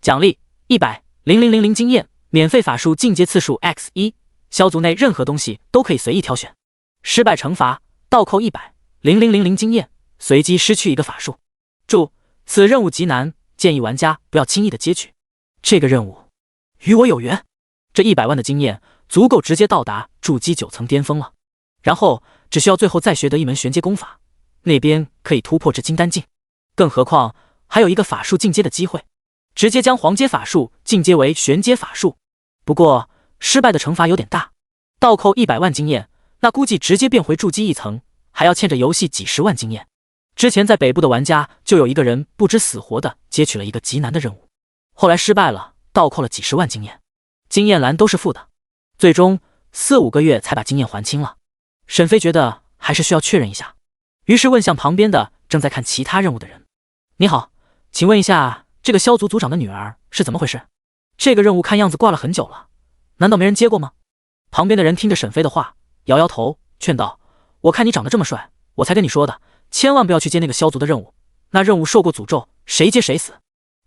奖励100,000经验，免费法术进阶次数 X1。萧族内任何东西都可以随意挑选，失败惩罚倒扣100,000经验，随机失去一个法术。注：此任务极难，建议玩家不要轻易的接取。这个任务与我有缘，这100万的经验足够直接到达筑基9层巅峰了。然后只需要最后再学得一门玄阶功法，那边可以突破至金丹境。更何况还有一个法术进阶的机会，直接将黄阶法术进阶为玄阶法术。不过失败的惩罚有点大，倒扣100万经验，那估计直接变回筑基1层，还要欠着游戏几10万经验。之前在北部的玩家就有一个人不知死活的接取了一个极难的任务，后来失败了，倒扣了几10万经验，经验栏都是负的，最终4-5个月才把经验还清了。沈飞觉得还是需要确认一下，于是问向旁边的正在看其他任务的人：你好，请问一下，这个萧族族长的女儿是怎么回事？这个任务看样子挂了很久了，难道没人接过吗？旁边的人听着沈飞的话，摇摇头，劝道：我看你长得这么帅，我才跟你说的，千万不要去接那个萧族的任务，那任务受过诅咒，谁接谁死。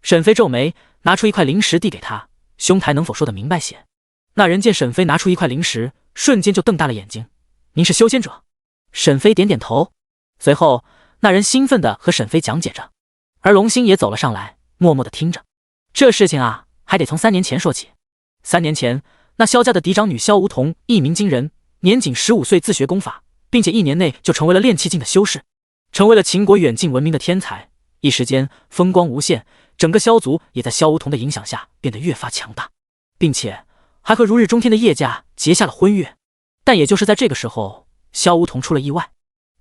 沈飞皱眉，拿出一块灵石递给他，兄台能否说得明白些？那人见沈飞拿出一块灵石，瞬间就瞪大了眼睛：您是修仙者？沈飞点点头，随后那人兴奋地和沈飞讲解着，而龙星也走了上来，默默地听着。这事情啊，还得从3年前说起。3年前，那萧家的嫡长女萧梧桐一鸣惊人，年仅15岁自学功法，并且1年内就成为了炼气境的修士，成为了秦国远近闻名的天才，一时间风光无限，整个萧族也在萧梧桐的影响下变得越发强大，并且还和如日中天的叶家结下了婚约。但也就是在这个时候，萧梧桐出了意外，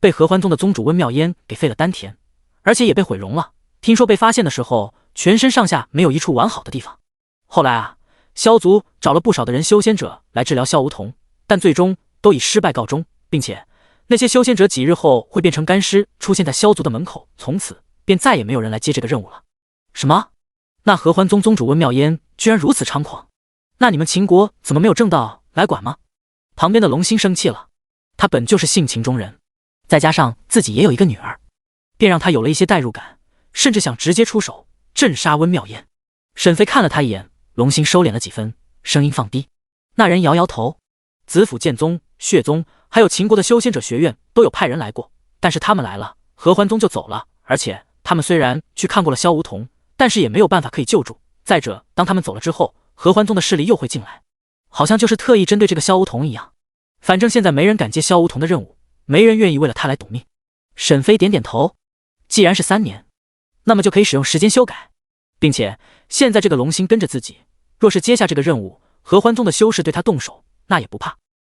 被合欢宗的宗主温妙烟给废了丹田，而且也被毁容了。听说被发现的时候，全身上下没有一处完好的地方。后来啊，萧族找了不少的人修仙者来治疗萧梧桐，但最终都以失败告终，并且那些修仙者几日后会变成干尸出现在萧族的门口，从此便再也没有人来接这个任务了。什么？那合欢宗宗主温妙烟居然如此猖狂，那你们秦国怎么没有正道来管吗？旁边的龙星生气了，他本就是性情中人，再加上自己也有一个女儿，便让他有了一些代入感，甚至想直接出手镇杀温妙烟。沈飞看了他一眼，龙星收敛了几分，声音放低。那人摇摇头，子府剑宗、血宗还有秦国的修仙者学院都有派人来过，但是他们来了，合欢宗就走了，而且他们虽然去看过了萧梧桐，但是也没有办法可以救助。再者，当他们走了之后，合欢宗的势力又会进来，好像就是特意针对这个萧梧桐一样。反正现在没人敢接萧梧桐的任务，没人愿意为了他来赌命。沈飞点点头，既然是3年，那么就可以使用时间修改，并且现在这个龙星跟着自己，若是接下这个任务，合欢宗的修士对他动手，那也不怕。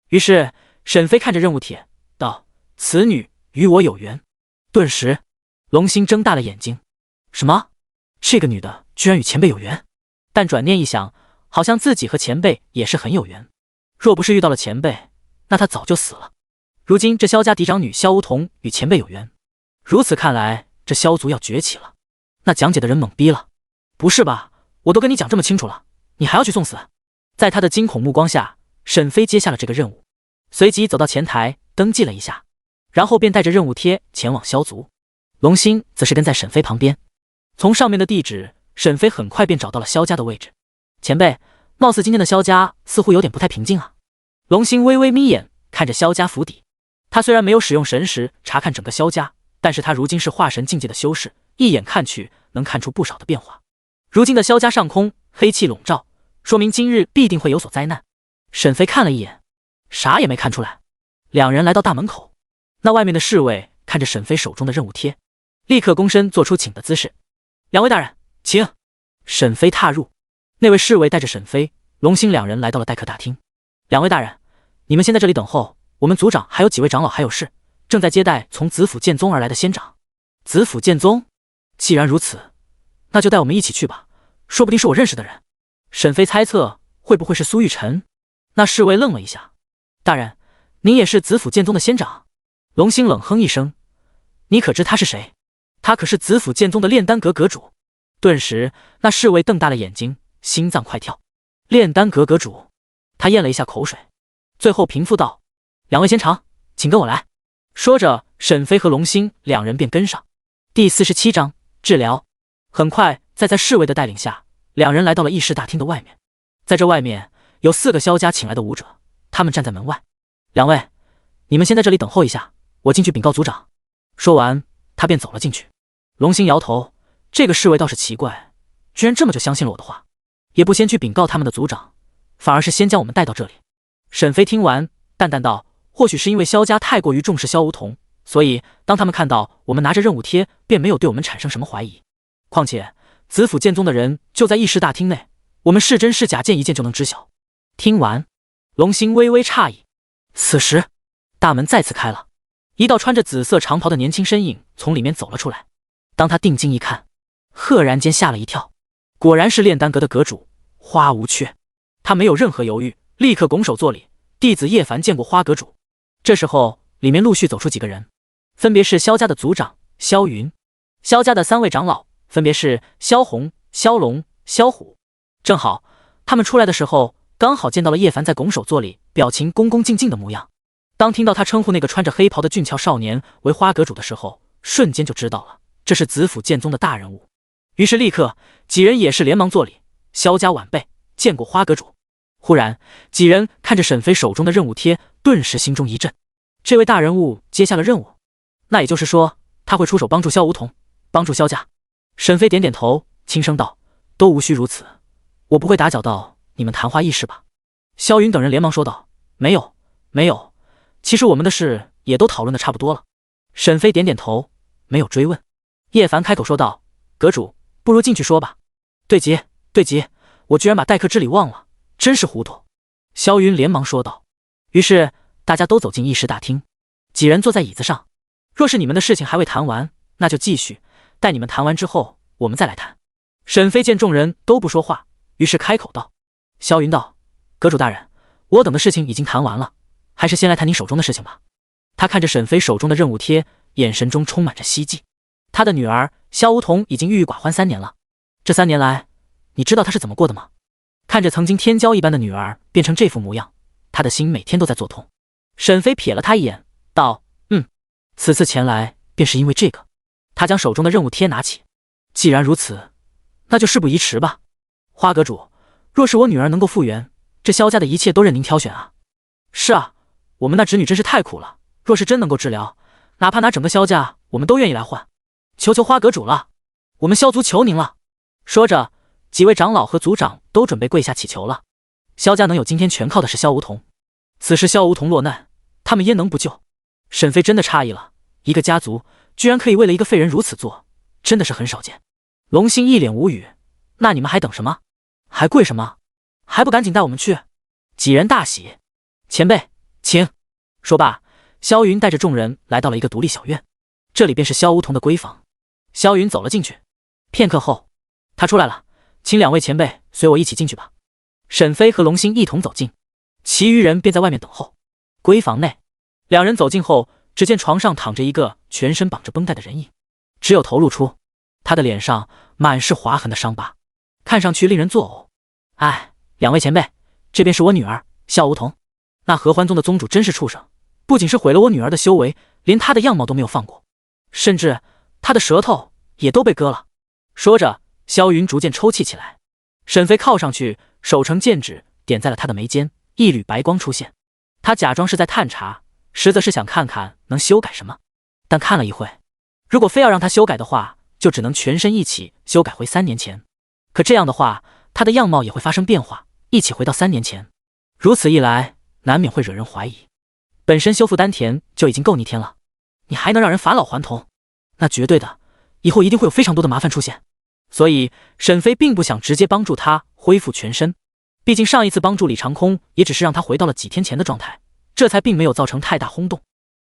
于是沈飞看着任务帖道：“此女与我有缘。”顿时，龙星睁大了眼睛：“什么？这个女的居然与前辈有缘？”但转念一想，好像自己和前辈也是很有缘，若不是遇到了前辈，那他早就死了。如今这萧家嫡长女萧梧桐与前辈有缘，如此看来，这萧族要崛起了。那讲解的人懵逼了：“不是吧？我都跟你讲这么清楚了，你还要去送死？”在他的惊恐目光下，沈飞接下了这个任务，随即走到前台登记了一下，然后便带着任务贴前往萧族。龙星则是跟在沈飞旁边。从上面的地址，沈飞很快便找到了萧家的位置。前辈，貌似今天的萧家似乎有点不太平静啊。龙星微微眯眼看着萧家府邸，他虽然没有使用神识查看整个萧家，但是他如今是化神境界的修士，一眼看去能看出不少的变化。如今的萧家上空黑气笼罩，说明今日必定会有所灾难。沈飞看了一眼，啥也没看出来。两人来到大门口，那外面的侍卫看着沈飞手中的任务贴，立刻躬身做出请的姿势：“两位大人，请。”沈飞踏入，那位侍卫带着沈飞、龙星两人来到了待客大厅。“两位大人，你们先在这里等候，我们族长还有几位长老还有事，正在接待从子府剑宗而来的仙长。”子府剑宗？既然如此，那就带我们一起去吧，说不定是我认识的人。沈飞猜测会不会是苏玉晨。那侍卫愣了一下：“大人，您也是子府剑宗的仙长？”龙星冷哼一声：“你可知他是谁？他可是子府剑宗的炼丹阁阁主。”顿时，那侍卫瞪大了眼睛，心脏快跳。炼丹阁阁主？他咽了一下口水，最后平复道：“两位仙长，请跟我来。”说着，沈飞和龙星两人便跟上。第47章治疗。很快，在侍卫的带领下，两人来到了议事大厅的外面。在这外面有4个萧家请来的武者，他们站在门外。“两位，你们先在这里等候一下，我进去禀告族长。”说完，他便走了进去。龙星摇头，这个侍卫倒是奇怪，居然这么就相信了我的话，也不先去禀告他们的族长，反而是先将我们带到这里。沈飞听完，淡淡道：“或许是因为萧家太过于重视萧梧桐，所以当他们看到我们拿着任务贴，便没有对我们产生什么怀疑。况且子府剑宗的人就在议事大厅内，我们是真是假见一见就能知晓。”听完，龙星微微诧异。此时，大门再次开了，一道穿着紫色长袍的年轻身影从里面走了出来。当他定睛一看，赫然间吓了一跳，果然是炼丹阁的阁主花无缺。他没有任何犹豫，立刻拱手作礼：“弟子叶凡见过花阁主。”这时候，里面陆续走出几个人，分别是萧家的族长萧云，萧家的3位长老分别是萧红、萧龙、萧虎。正好他们出来的时候，刚好见到了叶凡在拱手作礼，表情恭恭敬敬的模样。当听到他称呼那个穿着黑袍的俊俏少年为花阁主的时候，瞬间就知道了这是子府剑宗的大人物。于是立刻几人也是连忙作礼：“萧家晚辈见过花阁主。”忽然几人看着沈飞手中的任务贴，顿时心中一震。这位大人物接下了任务，那也就是说他会出手帮助萧梧桐，帮助萧家。沈飞点点头，轻声道：“都无需如此，我不会打搅到你们谈话议事吧？”萧云等人连忙说道：“没有，没有，其实我们的事也都讨论的差不多了。”沈飞点点头，没有追问。叶凡开口说道：“阁主，不如进去说吧。”“对极，对极，我居然把待客之礼忘了，真是糊涂。”萧云连忙说道。于是大家都走进议事大厅，几人坐在椅子上。“若是你们的事情还未谈完，那就继续，待你们谈完之后，我们再来谈。”沈飞见众人都不说话，于是开口道。萧云道：“阁主大人，我等的事情已经谈完了，还是先来谈你手中的事情吧。”他看着沈飞手中的任务贴，眼神中充满着希冀。他的女儿萧梧桐已经郁郁寡欢3年了，这3年来，你知道她是怎么过的吗？看着曾经天骄一般的女儿变成这副模样，他的心每天都在作痛。沈飞瞥了他一眼，道：“此次前来便是因为这个。”他将手中的任务贴拿起：“既然如此，那就事不宜迟吧。花阁主，若是我女儿能够复原，这萧家的一切都任您挑选啊。”“是啊，我们那侄女真是太苦了，若是真能够治疗，哪怕拿整个萧家，我们都愿意来换。求求花阁主了，我们萧族求您了。”说着，几位长老和族长都准备跪下祈求了。萧家能有今天，全靠的是萧梧桐。此时萧梧桐落难，他们焉能不救？沈飞真的诧异了，一个家族居然可以为了一个废人如此做，真的是很少见。龙星一脸无语，那你们还等什么？还跪什么？还不赶紧带我们去？几人大喜，前辈，请。说罢，萧云带着众人来到了一个独立小院，这里便是萧梧桐的闺房。萧云走了进去，片刻后，他出来了，请两位前辈随我一起进去吧。沈飞和龙星一同走近，其余人便在外面等候。闺房内，两人走近后，只见床上躺着一个全身绑着绷带的人影，只有头露出，他的脸上满是划痕的伤疤，看上去令人作呕。哎，两位前辈，这便是我女儿萧梧桐。那合欢宗的宗主真是畜生，不仅是毁了我女儿的修为，连她的样貌都没有放过，甚至她的舌头也都被割了。说着，萧云逐渐抽泣起来。沈飞靠上去，手成剑指点在了他的眉间，一缕白光出现。他假装是在探查，实则是想看看能修改什么。但看了一会，如果非要让他修改的话，就只能全身一起修改回3年前。可这样的话，他的样貌也会发生变化，一起回到3年前。如此一来，难免会惹人怀疑。本身修复丹田就已经够逆天了，你还能让人返老还童，那绝对的，以后一定会有非常多的麻烦出现。所以沈飞并不想直接帮助他恢复全身，毕竟上一次帮助李长空也只是让他回到了几天前的状态，这才并没有造成太大轰动。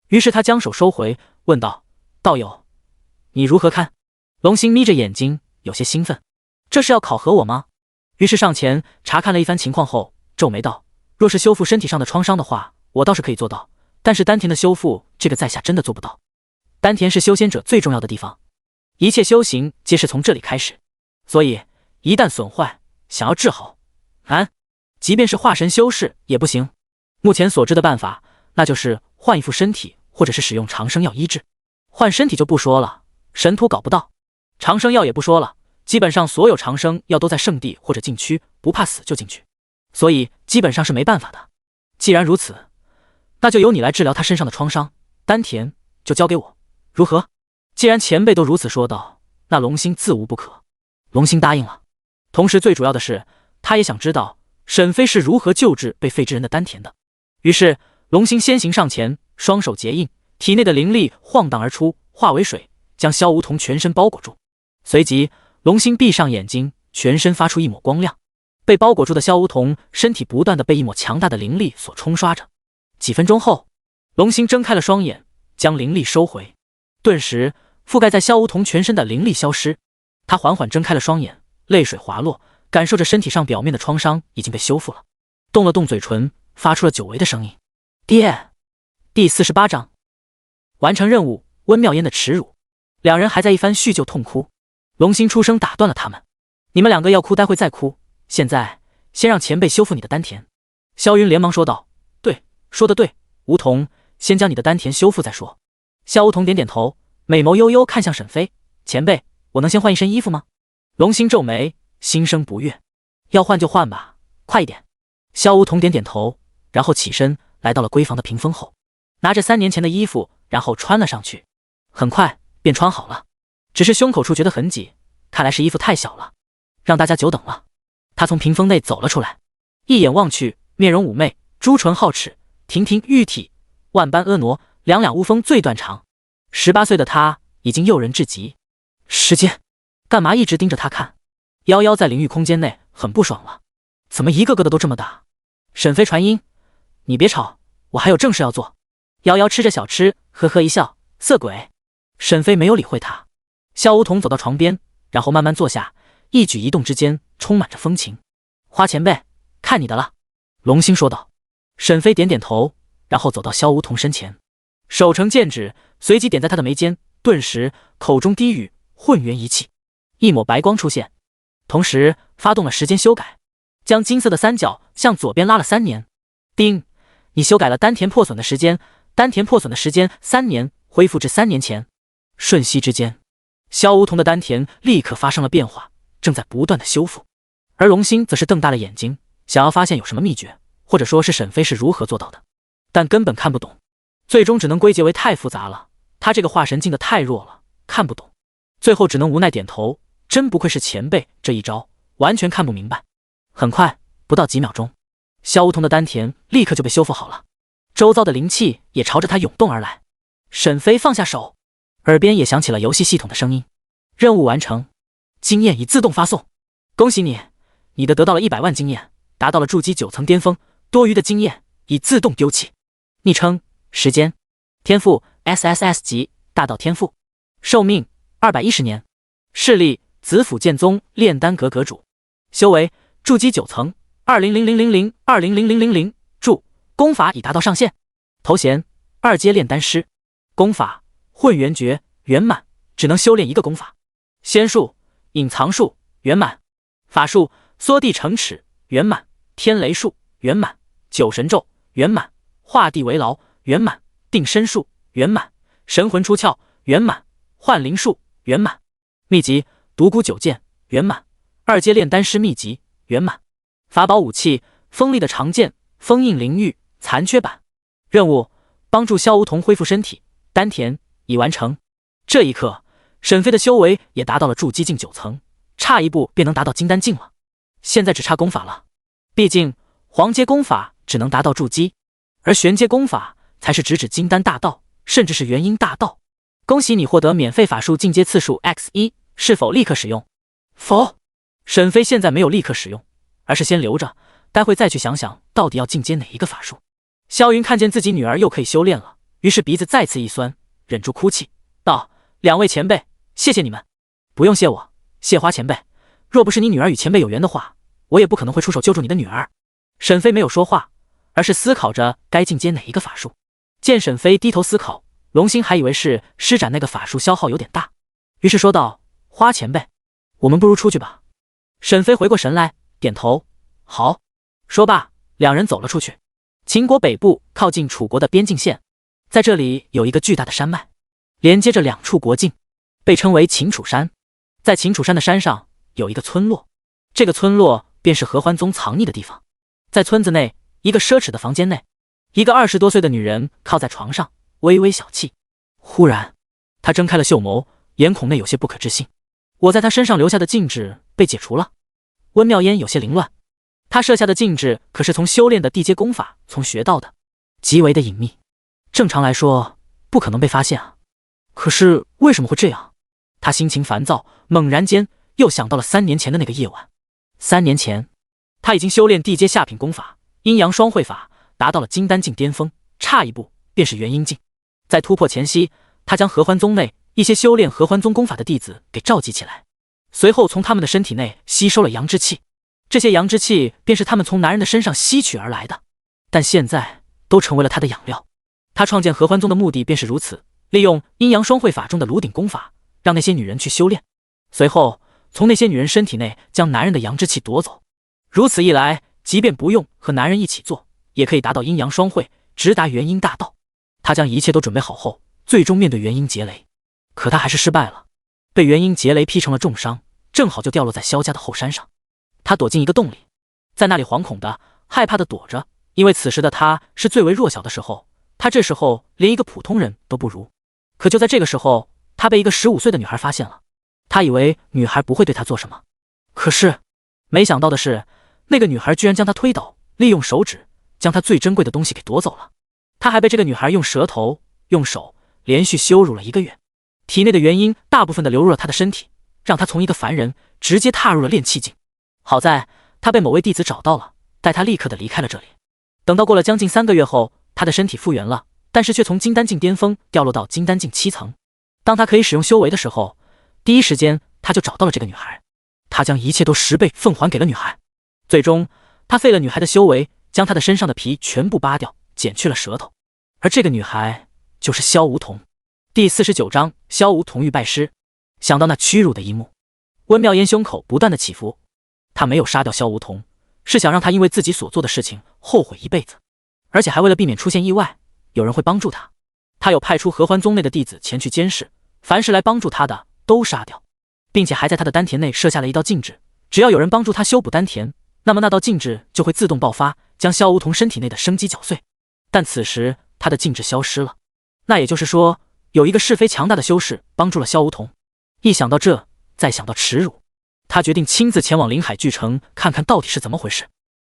于是他将手收回，问道：道友，你如何看？龙星眯着眼睛，有些兴奋，这是要考核我吗？于是上前查看了一番情况后，皱眉道：若是修复身体上的创伤的话，我倒是可以做到，但是丹田的修复，这个在下真的做不到。丹田是修仙者最重要的地方，一切修行皆是从这里开始，所以一旦损坏，想要治好难，即便是化神修士也不行。目前所知的办法，那就是换一副身体，或者是使用长生药医治。换身体就不说了，神荼搞不到；长生药也不说了，基本上所有长生药都在圣地或者禁区，不怕死就进去，所以基本上是没办法的。既然如此，那就由你来治疗他身上的创伤，丹田就交给我，如何？既然前辈都如此说道，那龙星自无不可。龙星答应了，同时最主要的是，他也想知道沈飞是如何救治被废之人的丹田的。于是龙星先行上前，双手结印，体内的灵力晃荡而出，化为水，将萧梧桐全身包裹住。随即龙星闭上眼睛，全身发出一抹光亮，被包裹住的萧梧桐身体不断的被一抹强大的灵力所冲刷着。几分钟后，龙星睁开了双眼，将灵力收回，顿时覆盖在萧梧桐全身的灵力消失。他缓缓睁开了双眼，泪水滑落，感受着身体上表面的创伤已经被修复了，动了动嘴唇，发出了久违的声音。爹。第48章完成任务，温妙烟的耻辱。两人还在一番叙旧痛哭，龙星出声打断了他们：你们两个要哭待会再哭，现在先让前辈修复你的丹田。萧云连忙说道：对，说得对，梧桐，先将你的丹田修复再说。萧梧桐点点头，美眸悠悠看向沈飞：前辈，我能先换一身衣服吗？龙星皱眉，心生不悦：要换就换吧，快一点。萧梧桐点点头，然后起身来到了闺房的屏风后，拿着3年前的衣服，然后穿了上去，很快便穿好了，只是胸口处觉得很挤，看来是衣服太小了，让大家久等了。他从屏风内走了出来，一眼望去，面容妩媚，朱唇皓齿，亭亭玉体，万般婀娜，两两乌风最断肠。18岁的他已经诱人至极。时间干嘛一直盯着他看？夭夭在灵域空间内很不爽了，怎么一个个的都这么大？沈飞传音：你别吵，我还有正事要做。夭夭吃着小吃，呵呵一笑：色鬼。沈飞没有理会他。萧梧桐走到床边，然后慢慢坐下，一举一动之间充满着风情。花前辈，看你的了。龙星说道。沈飞点点头，然后走到萧梧桐身前，手成剑指，随即点在他的眉间，顿时口中低语：混元一气。一抹白光出现，同时发动了时间修改，将金色的三角向左边拉了3年。叮，你修改了丹田破损的时间，丹田破损的时间3年，恢复至3年前。瞬息之间，萧梧桐的丹田立刻发生了变化，正在不断的修复。而龙星则是瞪大了眼睛，想要发现有什么秘诀，或者说是沈飞是如何做到的，但根本看不懂，最终只能归结为太复杂了，他这个化神境的太弱了，看不懂。最后只能无奈点头，真不愧是前辈，这一招完全看不明白。很快，不到几秒钟，萧梧桐的丹田立刻就被修复好了，周遭的灵气也朝着他涌动而来。沈飞放下手，耳边也响起了游戏系统的声音：任务完成，经验已自动发送。恭喜你，你的得到了100万经验，达到了筑基9层巅峰，多余的经验已自动丢弃。昵称：时间，天赋 SSS 级大道天赋，寿命210年，势力紫府剑宗炼丹阁阁主，修为筑基9层，200000020000，筑功法已达到上限，头衔2阶炼丹师，功法混元诀圆满，只能修炼一个功法，仙术隐藏术圆满，法术缩地成尺圆满，天雷术圆满，九神咒圆满，画地为牢圆满，定身术圆满，神魂出窍圆满，幻灵术圆满，秘籍独孤九剑圆满，2阶炼丹师秘籍圆满，法宝武器锋利的长剑封印灵玉残缺版，任务帮助萧梧桐恢复身体，丹田已完成。这一刻，沈飞的修为也达到了筑基境9层，差一步便能达到金丹境了。现在只差功法了，毕竟黄阶功法只能达到筑基，而玄阶功法才是直指金丹大道，甚至是元婴大道。恭喜你获得免费法术进阶次数 X1， 是否立刻使用？否，沈飞现在没有立刻使用，而是先留着，待会再去想想到底要进阶哪一个法术。萧云看见自己女儿又可以修炼了，于是鼻子再次一酸，忍住哭泣道：两位前辈，谢谢你们。不用谢我，谢花前辈，若不是你女儿与前辈有缘的话，我也不可能会出手救助你的女儿。沈飞没有说话，而是思考着该进阶哪一个法术。见沈飞低头思考，龙星还以为是施展那个法术消耗有点大，于是说道：花前辈，我们不如出去吧。沈飞回过神来，点头：好。说罢，两人走了出去。秦国北部靠近楚国的边境线，在这里有一个巨大的山脉，连接着2处国境，被称为秦楚山。在秦楚山的山上有一个村落，这个村落便是合欢宗藏匿的地方。在村子内一个奢侈的房间内，一个20多岁的女人靠在床上，微微小憩。忽然，她睁开了秀眸，眼孔内有些不可置信。我在她身上留下的禁制被解除了。温妙烟有些凌乱，他设下的禁制可是从修炼的地阶功法从学到的，极为的隐秘，正常来说不可能被发现啊。可是为什么会这样？他心情烦躁，猛然间又想到了3年前的那个夜晚。3年前，他已经修炼地阶下品功法阴阳双会法，达到了金丹境巅峰，差一步便是元婴境。在突破前夕，他将合欢宗内一些修炼合欢宗功法的弟子给召集起来，随后从他们的身体内吸收了阳之气，这些阳之气便是他们从男人的身上吸取而来的，但现在都成为了他的养料。他创建合欢宗的目的便是如此，利用阴阳双会法中的炉鼎功法，让那些女人去修炼，随后从那些女人身体内将男人的阳之气夺走。如此一来，即便不用和男人一起做，也可以达到阴阳双会，直达元婴大道。他将一切都准备好后，最终面对元婴劫雷，可他还是失败了，被元婴劫雷劈成了重伤，正好就掉落在萧家的后山上。他躲进一个洞里，在那里惶恐的、害怕的躲着，因为此时的他是最为弱小的时候，他这时候连一个普通人都不如。可就在这个时候，他被一个15岁的女孩发现了。他以为女孩不会对他做什么，可是没想到的是，那个女孩居然将他推倒，利用手指将他最珍贵的东西给夺走了。他还被这个女孩用舌头、用手连续羞辱了1个月，体内的元婴大部分的流入了他的身体，让他从一个凡人直接踏入了炼气境。好在他被某位弟子找到了，带他立刻的离开了这里。等到过了将近3个月后，他的身体复原了，但是却从金丹境巅峰掉落到金丹境7层。当他可以使用修为的时候，第一时间他就找到了这个女孩，他将一切都10倍奉还给了女孩。最终他废了女孩的修为，将她的身上的皮全部扒掉，剪去了舌头。而这个女孩就是萧梧桐。第49章萧梧桐欲拜师。想到那屈辱的一幕，温妙烟胸口不断的起伏。他没有杀掉萧梧桐，是想让他因为自己所做的事情后悔一辈子，而且还为了避免出现意外，有人会帮助他。他有派出合欢宗内的弟子前去监视，凡是来帮助他的都杀掉，并且还在他的丹田内设下了一道禁制，只要有人帮助他修补丹田，那么那道禁制就会自动爆发，将萧梧桐身体内的生机搅碎。但此时他的禁制消失了，那也就是说，有一个势非强大的修士帮助了萧梧桐。一想到这，再想到耻辱，他决定亲自前往临海巨城看看到底是怎么回事。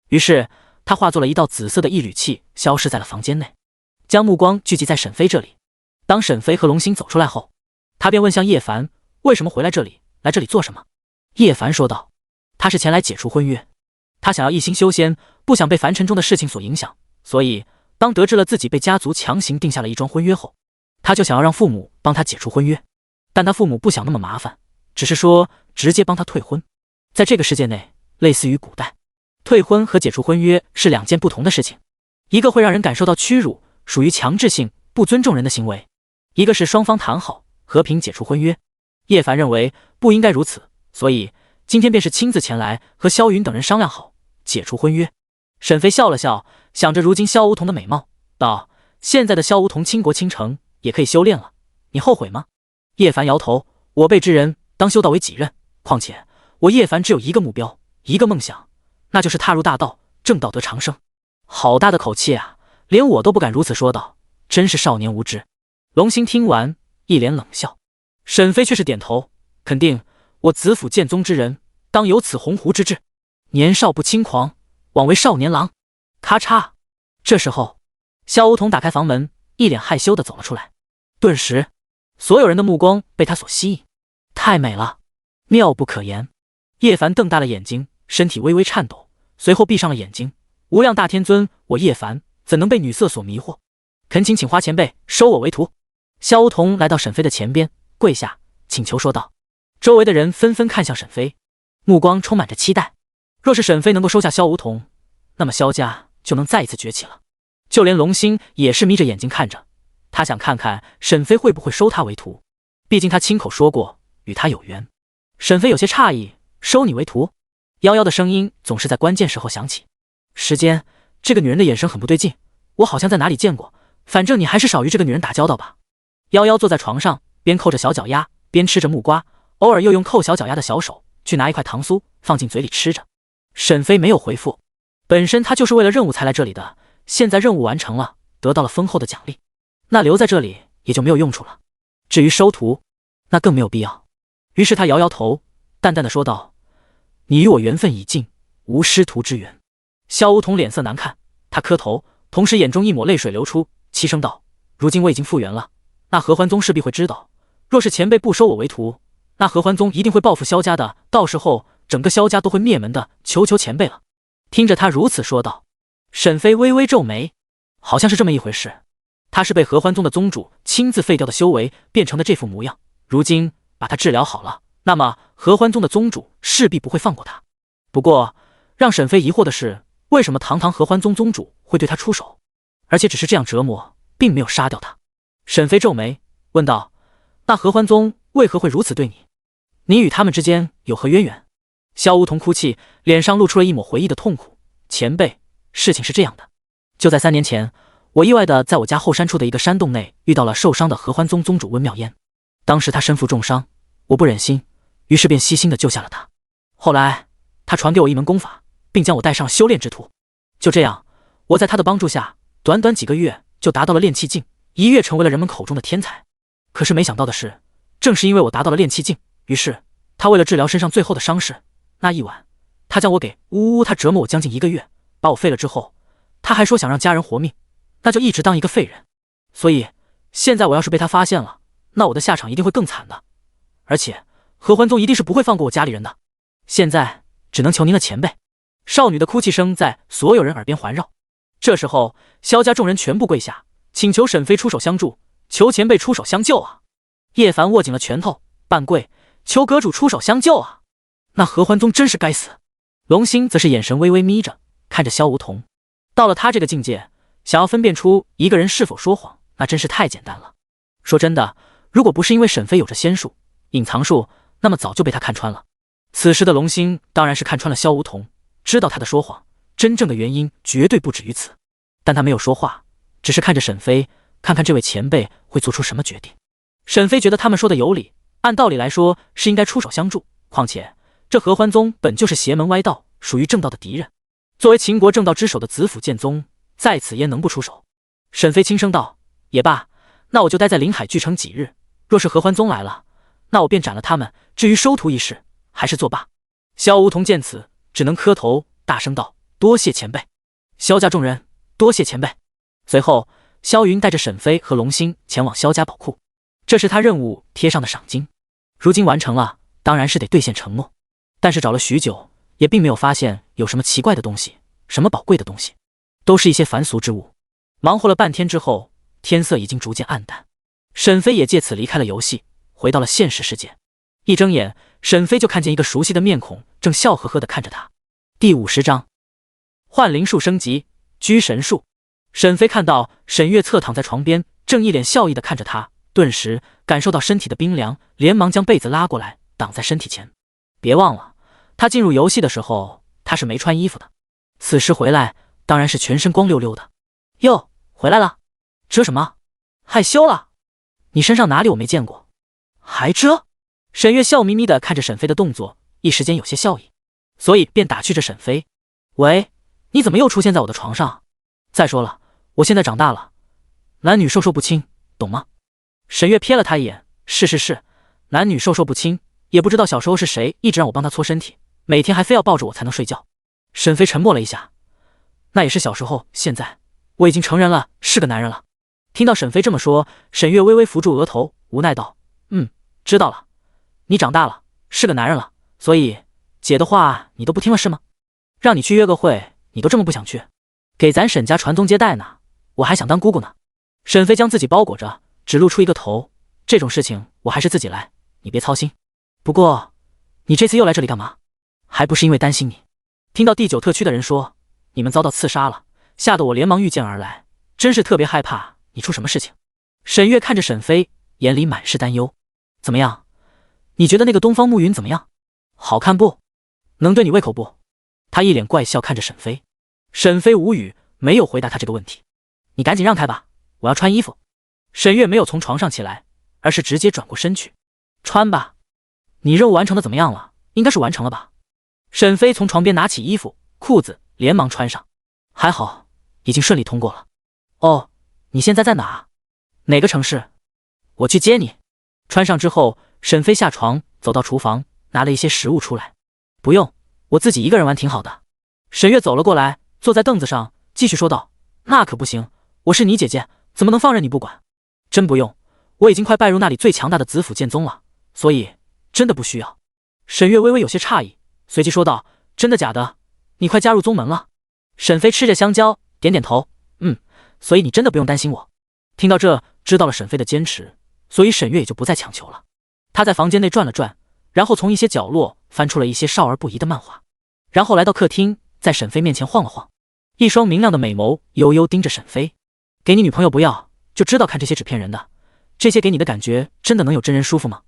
于是他化作了一道紫色的一缕气，消失在了房间内，将目光聚集在沈飞这里。当沈飞和龙星走出来后，他便问向叶凡为什么回来这里，来这里做什么。叶凡说道，他是前来解除婚约，他想要一心修仙，不想被凡尘中的事情所影响，所以当得知了自己被家族强行定下了一桩婚约后，他就想要让父母帮他解除婚约。但他父母不想那么麻烦，只是说直接帮他退婚。在这个世界内，类似于古代，退婚和解除婚约是两件不同的事情，一个会让人感受到屈辱，属于强制性不尊重人的行为，一个是双方谈好和平解除婚约。叶凡认为不应该如此，所以今天便是亲自前来和萧云等人商量好解除婚约。沈飞笑了笑，想着如今萧梧桐的美貌，道：现在的萧梧桐倾国倾城，也可以修炼了，你后悔吗？叶凡摇头，我辈之人当修道为己任，况且我叶凡只有一个目标，一个梦想，那就是踏入大道，正道得长生。好大的口气啊，连我都不敢如此说道，真是少年无知。龙星听完一脸冷笑，沈飞却是点头，肯定我子府剑宗之人当有此鸿鹄之志，年少不轻狂，枉为少年郎。咔嚓，这时候萧梧桐打开房门，一脸害羞地走了出来，顿时所有人的目光被他所吸引，太美了，妙不可言。叶凡瞪大了眼睛，身体微微颤抖，随后闭上了眼睛。无量大天尊，我叶凡怎能被女色所迷惑？恳请花前辈收我为徒。萧梧桐来到沈飞的前边，跪下请求说道。周围的人纷纷看向沈飞，目光充满着期待。若是沈飞能够收下萧梧桐，那么萧家就能再一次崛起了。就连龙星也是眯着眼睛看着，他想看看沈飞会不会收他为徒，毕竟他亲口说过与他有缘。沈飞有些诧异，收你为徒？夭夭的声音总是在关键时候响起。时间，这个女人的眼神很不对劲，我好像在哪里见过，反正你还是少与这个女人打交道吧。夭夭坐在床上，边扣着小脚丫，边吃着木瓜，偶尔又用扣小脚丫的小手去拿一块糖酥放进嘴里吃着。沈飞没有回复，本身他就是为了任务才来这里的，现在任务完成了，得到了丰厚的奖励，那留在这里也就没有用处了。至于收徒，那更没有必要。于是他摇摇头，淡淡的说道：你与我缘分已尽，无师徒之缘。萧梧桐脸色难看，他磕头，同时眼中一抹泪水流出，凄声道：如今我已经复原了，那合欢宗势必会知道，若是前辈不收我为徒，那合欢宗一定会报复萧家的，到时候整个萧家都会灭门的，求求前辈了。听着他如此说道，沈飞微微皱眉，好像是这么一回事。他是被合欢宗的宗主亲自废掉的修为变成的这副模样，如今把他治疗好了，那么合欢宗的宗主势必不会放过他。不过让沈飞疑惑的是，为什么堂堂合欢宗宗主会对他出手，而且只是这样折磨，并没有杀掉他。沈飞皱眉问道：那合欢宗为何会如此对你？你与他们之间有何渊源？萧梧桐哭泣，脸上露出了一抹回忆的痛苦。前辈，事情是这样的，就在3年前，我意外的在我家后山处的一个山洞内遇到了受伤的合欢宗宗主温妙烟。当时他身负重伤，我不忍心，于是便悉心的救下了他。后来他传给我一门功法，并将我带上了修炼之途。就这样，我在他的帮助下，短短几个月就达到了炼气境，一跃成为了人们口中的天才。可是没想到的是，正是因为我达到了炼气境，于是他为了治疗身上最后的伤势，那一晚他将我给他折磨我将近1个月，把我废了之后，他还说想让家人活命，那就一直当一个废人。所以现在我要是被他发现了，那我的下场一定会更惨的，而且合欢宗一定是不会放过我家里人的。现在只能求您了前辈。少女的哭泣声在所有人耳边环绕。这时候萧家众人全部跪下，请求沈飞出手相助，求前辈出手相救啊！叶凡握紧了拳头，半跪，求阁主出手相救啊！那合欢宗真是该死。龙星则是眼神微微眯着，看着萧梧桐。到了他这个境界，想要分辨出一个人是否说谎，那真是太简单了。说真的，如果不是因为沈飞有着仙术、隐藏术，那么早就被他看穿了。此时的龙星当然是看穿了萧梧桐，知道他的说谎真正的原因绝对不止于此，但他没有说话，只是看着沈飞，看看这位前辈会做出什么决定。沈飞觉得他们说的有理，按道理来说是应该出手相助，况且这合欢宗本就是邪门歪道，属于正道的敌人。作为秦国正道之首的子府剑宗，在此焉能不出手？沈飞轻声道：也罢，那我就待在临海巨城几日，若是合欢宗来了，那我便斩了他们，至于收徒一事，还是作罢。萧梧桐见此，只能磕头大声道：多谢前辈。萧家众人多谢前辈。随后萧云带着沈飞和龙星前往萧家宝库，这是他任务贴上的赏金。如今完成了，当然是得兑现承诺。但是找了许久，也并没有发现有什么奇怪的东西，什么宝贵的东西，都是一些凡俗之物。忙活了半天之后，天色已经逐渐暗淡，沈飞也借此离开了游戏，回到了现实世界。一睁眼，沈飞就看见一个熟悉的面孔正笑呵呵地看着他。第50章，幻灵术升级，居神术。沈飞看到沈月侧躺在床边，正一脸笑意地看着他，顿时感受到身体的冰凉，连忙将被子拉过来挡在身体前。别忘了，他进入游戏的时候他是没穿衣服的，此时回来当然是全身光溜溜的。哟，回来了，遮什么？害羞了？你身上哪里我没见过？还遮？沈月笑眯眯地看着沈飞的动作，一时间有些笑意，所以便打趣着沈飞：喂，你怎么又出现在我的床上？再说了，我现在长大了，男女授受不亲，懂吗？沈月瞥了他一眼，是，男女授受不亲，也不知道小时候是谁一直让我帮他搓身体，每天还非要抱着我才能睡觉。沈飞沉默了一下，那也是小时候，现在我已经成人了，是个男人了。听到沈飞这么说，沈月微微扶住额头，无奈道：知道了，你长大了，是个男人了，所以姐的话你都不听了是吗？让你去约个会，你都这么不想去，给咱沈家传宗接代呢，我还想当姑姑呢。沈飞将自己包裹着，只露出一个头，这种事情我还是自己来，你别操心。不过你这次又来这里干嘛？还不是因为担心你。听到第9特区的人说你们遭到刺杀了，吓得我连忙御剑而来，真是特别害怕你出什么事情。沈月看着沈飞，眼里满是担忧。怎么样，你觉得那个东方暮云怎么样？好看不？能对你胃口不？他一脸怪笑看着沈飞。沈飞无语，没有回答他这个问题。你赶紧让开吧，我要穿衣服。沈月没有从床上起来，而是直接转过身去。穿吧，你任务完成的怎么样了？应该是完成了吧？沈飞从床边拿起衣服裤子，连忙穿上。还好，已经顺利通过了。哦，你现在在哪？哪个城市？我去接你。穿上之后，沈飞下床走到厨房，拿了一些食物出来。不用，我自己一个人玩挺好的。沈月走了过来，坐在凳子上，继续说道：那可不行，我是你姐姐，怎么能放任你不管？真不用，我已经快拜入那里最强大的紫府剑宗了，所以真的不需要。沈月微微有些诧异，随即说道：真的假的？你快加入宗门了？沈飞吃着香蕉，点点头，所以你真的不用担心我。听到这，知道了沈飞的坚持，所以沈月也就不再强求了。他在房间内转了转，然后从一些角落翻出了一些少儿不宜的漫画，然后来到客厅，在沈飞面前晃了晃，一双明亮的美眸悠悠盯着沈飞。给你女朋友不要，就知道看这些纸骗人的，这些给你的感觉真的能有真人舒服吗？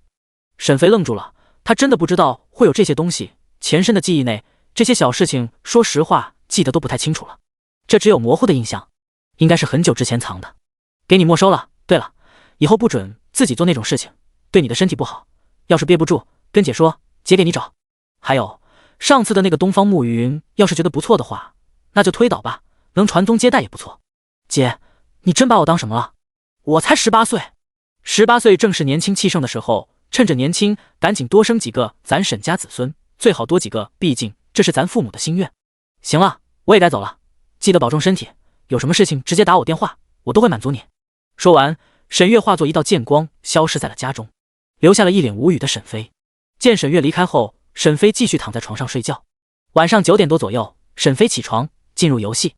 沈飞愣住了，他真的不知道会有这些东西，前身的记忆内这些小事情说实话记得都不太清楚了，这只有模糊的印象，应该是很久之前藏的。给你没收了，对了，以后不准自己做那种事情，对你的身体不好，要是憋不住跟姐说，姐给你找。还有上次的那个东方暮云，要是觉得不错的话，那就推倒吧，能传宗接代也不错。姐，你真把我当什么了？我才18岁，18岁正是年轻气盛的时候，趁着年轻赶紧多生几个咱沈家子孙，最好多几个，毕竟这是咱父母的心愿。行了，我也该走了，记得保重身体，有什么事情直接打我电话，我都会满足你。说完，沈月化作一道剑光消失在了家中，留下了一脸无语的沈飞。见沈月离开后，沈飞继续躺在床上睡觉。晚上9点多左右，沈飞起床进入游戏，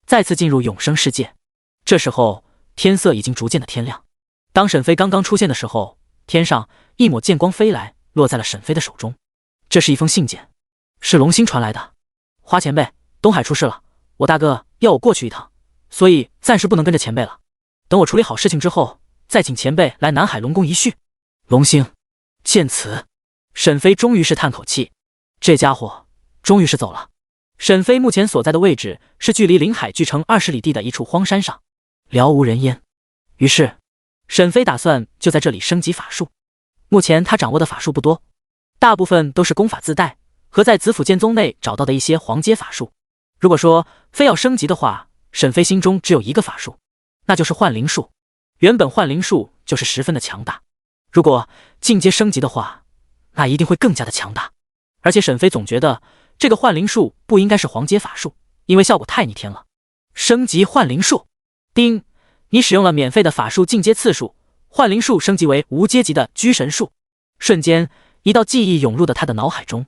再次进入永生世界。这时候天色已经逐渐的天亮。当沈飞刚刚出现的时候，天上一抹剑光飞来，落在了沈飞的手中。这是一封信件，是龙星传来的。花前辈，东海出事了，我大哥要我过去一趟，所以暂时不能跟着前辈了。等我处理好事情之后，再请前辈来南海龙宫一叙。龙星，见此，沈飞终于是叹口气，这家伙终于是走了。沈飞目前所在的位置是距离临海巨城20里地的一处荒山上，了无人烟。于是沈飞打算就在这里升级法术。目前他掌握的法术不多，大部分都是功法自带和在紫府剑宗内找到的一些黄阶法术。如果说非要升级的话，沈飞心中只有一个法术，那就是幻灵术。原本幻灵术就是十分的强大，如果进阶升级的话，那一定会更加的强大。而且沈飞总觉得这个幻灵术不应该是黄阶法术，因为效果太逆天了。升级幻灵术，叮，你使用了免费的法术进阶次数，幻灵术升级为无阶级的居神术。瞬间，一道记忆涌入了他的脑海中，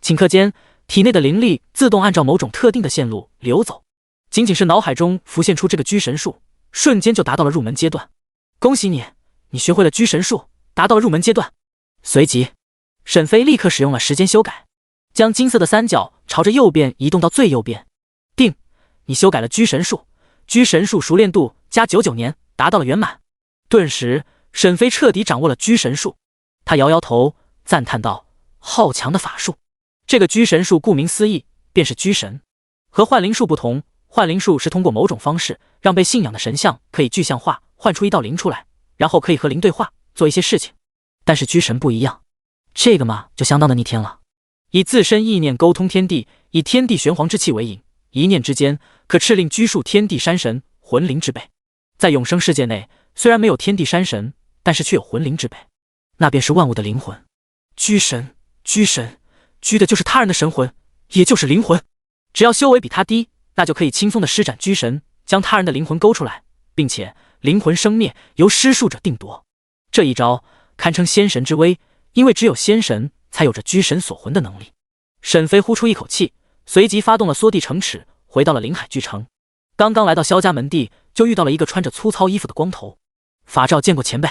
顷刻间，体内的灵力自动按照某种特定的线路流走。仅仅是脑海中浮现出这个居神术，瞬间就达到了入门阶段。恭喜你，你学会了居神术，达到了入门阶段。随即，沈飞立刻使用了时间修改，将金色的三角朝着右边移动到最右边。定，你修改了居神术，居神术熟练度加99年，达到了圆满。顿时，沈飞彻底掌握了居神术。他摇摇头，赞叹道：“好强的法术！这个居神术顾名思义，便是居神。和幻灵术不同，幻灵术是通过某种方式让被信仰的神像可以具象化，换出一道灵出来，然后可以和灵对话，做一些事情。但是居神不一样，这个嘛，就相当的逆天了。以自身意念沟通天地，以天地玄黄之气为引，一念之间可敕令拘束天地山神、魂灵之辈。在永生世界内，虽然没有天地山神，但是却有魂灵之辈。”那便是万物的灵魂。居神，居的就是他人的神魂，也就是灵魂。只要修为比他低，那就可以轻松的施展居神，将他人的灵魂勾出来，并且灵魂生灭由施术者定夺。这一招堪称仙神之威，因为只有仙神才有着居神锁魂的能力。沈飞呼出一口气，随即发动了缩地成齿，回到了临海巨城。刚刚来到萧家门第，就遇到了一个穿着粗糙衣服的光头。法照见过前辈，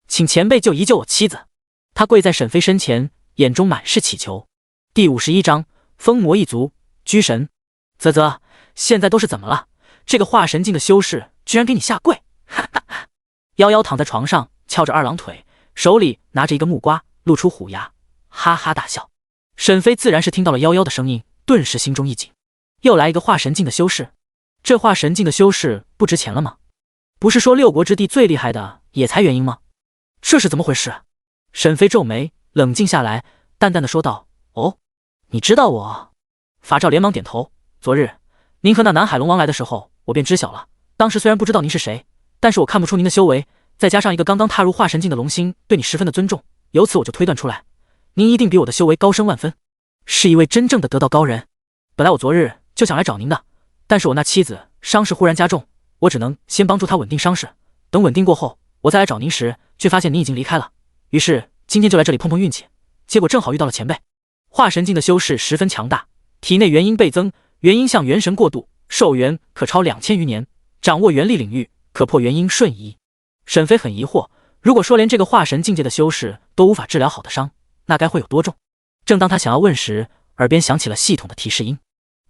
请前辈救我妻子。他跪在沈飞身前，眼中满是祈求。第51章封魔一族居神。啧，现在都是怎么了？这个化神境的修士居然给你下跪！哈哈哈！夭夭躺在床上，翘着二郎腿，手里拿着一个木瓜，露出虎牙，哈哈大笑。沈飞自然是听到了夭夭的声音，顿时心中一紧，又来一个化神境的修士。这化神境的修士不值钱了吗？不是说六国之地最厉害的也才元婴吗？这是怎么回事？沈飞皱眉，冷静下来，淡淡的说道：“哦，你知道我？”法照连忙点头。昨日您和那南海龙王来的时候，我便知晓了。当时虽然不知道您是谁，但是我看不出您的修为，再加上一个刚刚踏入化神境的龙星对你十分的尊重，由此我就推断出来，您一定比我的修为高深万分，是一位真正的得道高人。本来我昨日就想来找您的，但是我那妻子伤势忽然加重，我只能先帮助她稳定伤势，等稳定过后，我再来找您时，却发现您已经离开了。于是今天就来这里碰碰运气，结果正好遇到了前辈。化神境的修士十分强大，体内元婴倍增，元婴向元神过渡，寿元可超2000余年，掌握元力领域，可破元婴瞬移。沈飞很疑惑，如果说连这个化神境界的修士都无法治疗好的伤，那该会有多重？正当他想要问时，耳边响起了系统的提示音：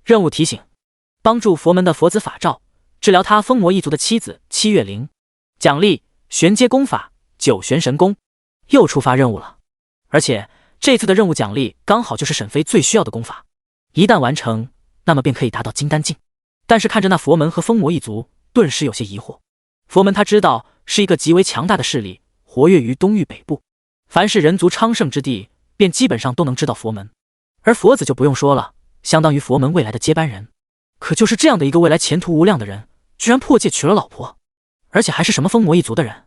任务提醒，帮助佛门的佛子法照治疗他封魔一族的妻子七月灵，奖励玄阶功法九玄神功。又触发任务了，而且这次的任务奖励刚好就是沈飞最需要的功法，一旦完成，那么便可以达到金丹境。但是看着那佛门和封魔一族，顿时有些疑惑。佛门他知道是一个极为强大的势力，活跃于东域北部，凡是人族昌盛之地，便基本上都能知道佛门。而佛子就不用说了，相当于佛门未来的接班人。可就是这样的一个未来前途无量的人，居然破戒娶了老婆，而且还是什么封魔一族的人。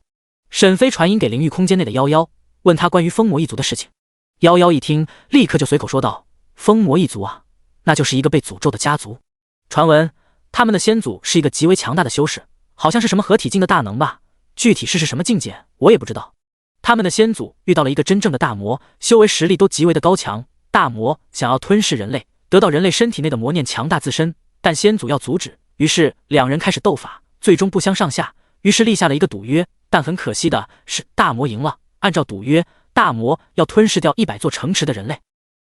沈飞传音给灵域空间内的夭夭，问他关于封魔一族的事情。夭夭一听，立刻就随口说道：“封魔一族啊，那就是一个被诅咒的家族。传闻他们的先祖是一个极为强大的修士，好像是什么合体境的大能吧，具体是什么境界我也不知道。他们的先祖遇到了一个真正的大魔，修为实力都极为的高强。大魔想要吞噬人类，得到人类身体内的魔念强大自身，但先祖要阻止，于是两人开始斗法，最终不相上下，于是立下了一个赌约。但很可惜的是，大魔赢了。按照赌约，大魔要吞噬掉100座城池的人类。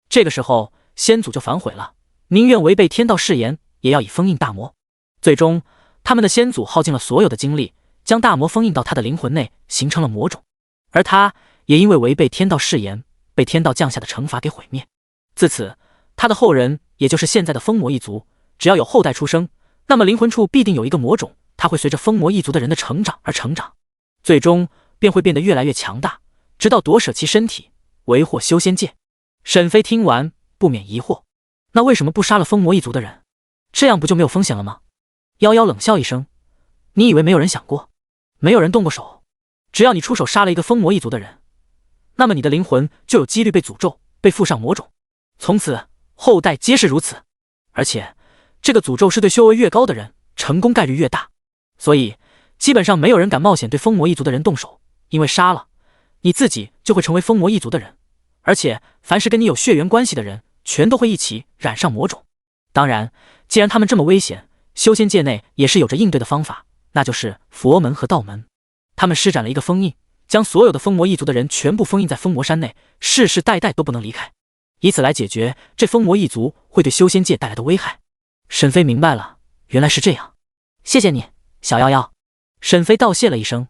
这个时候，先祖就反悔了，宁愿违背天道誓言，也要以封印大魔。最终，他们的先祖耗尽了所有的精力，将大魔封印到他的灵魂内，形成了魔种。而他也因为违背天道誓言，被天道降下的惩罚给毁灭。自此，他的后人，也就是现在的封魔一族，只要有后代出生，那么灵魂处必定有一个魔种，它会随着封魔一族的人的成长而成长。最终便会变得越来越强大，直到夺舍其身体，为获修仙界。沈飞听完不免疑惑，那为什么不杀了封魔一族的人？这样不就没有风险了吗？夭夭冷笑一声，你以为没有人想过，没有人动过手？只要你出手杀了一个封魔一族的人，那么你的灵魂就有几率被诅咒，被附上魔种，从此后代皆是如此。而且这个诅咒是对修为越高的人成功概率越大，所以基本上没有人敢冒险对风魔一族的人动手，因为杀了你自己就会成为风魔一族的人，而且凡是跟你有血缘关系的人，全都会一起染上魔种。当然，既然他们这么危险，修仙界内也是有着应对的方法，那就是佛门和道门。他们施展了一个封印，将所有的风魔一族的人全部封印在风魔山内，世世代代都不能离开，以此来解决这风魔一族会对修仙界带来的危害。沈飞明白了，原来是这样。谢谢你，小夭夭。沈飞道谢了一声。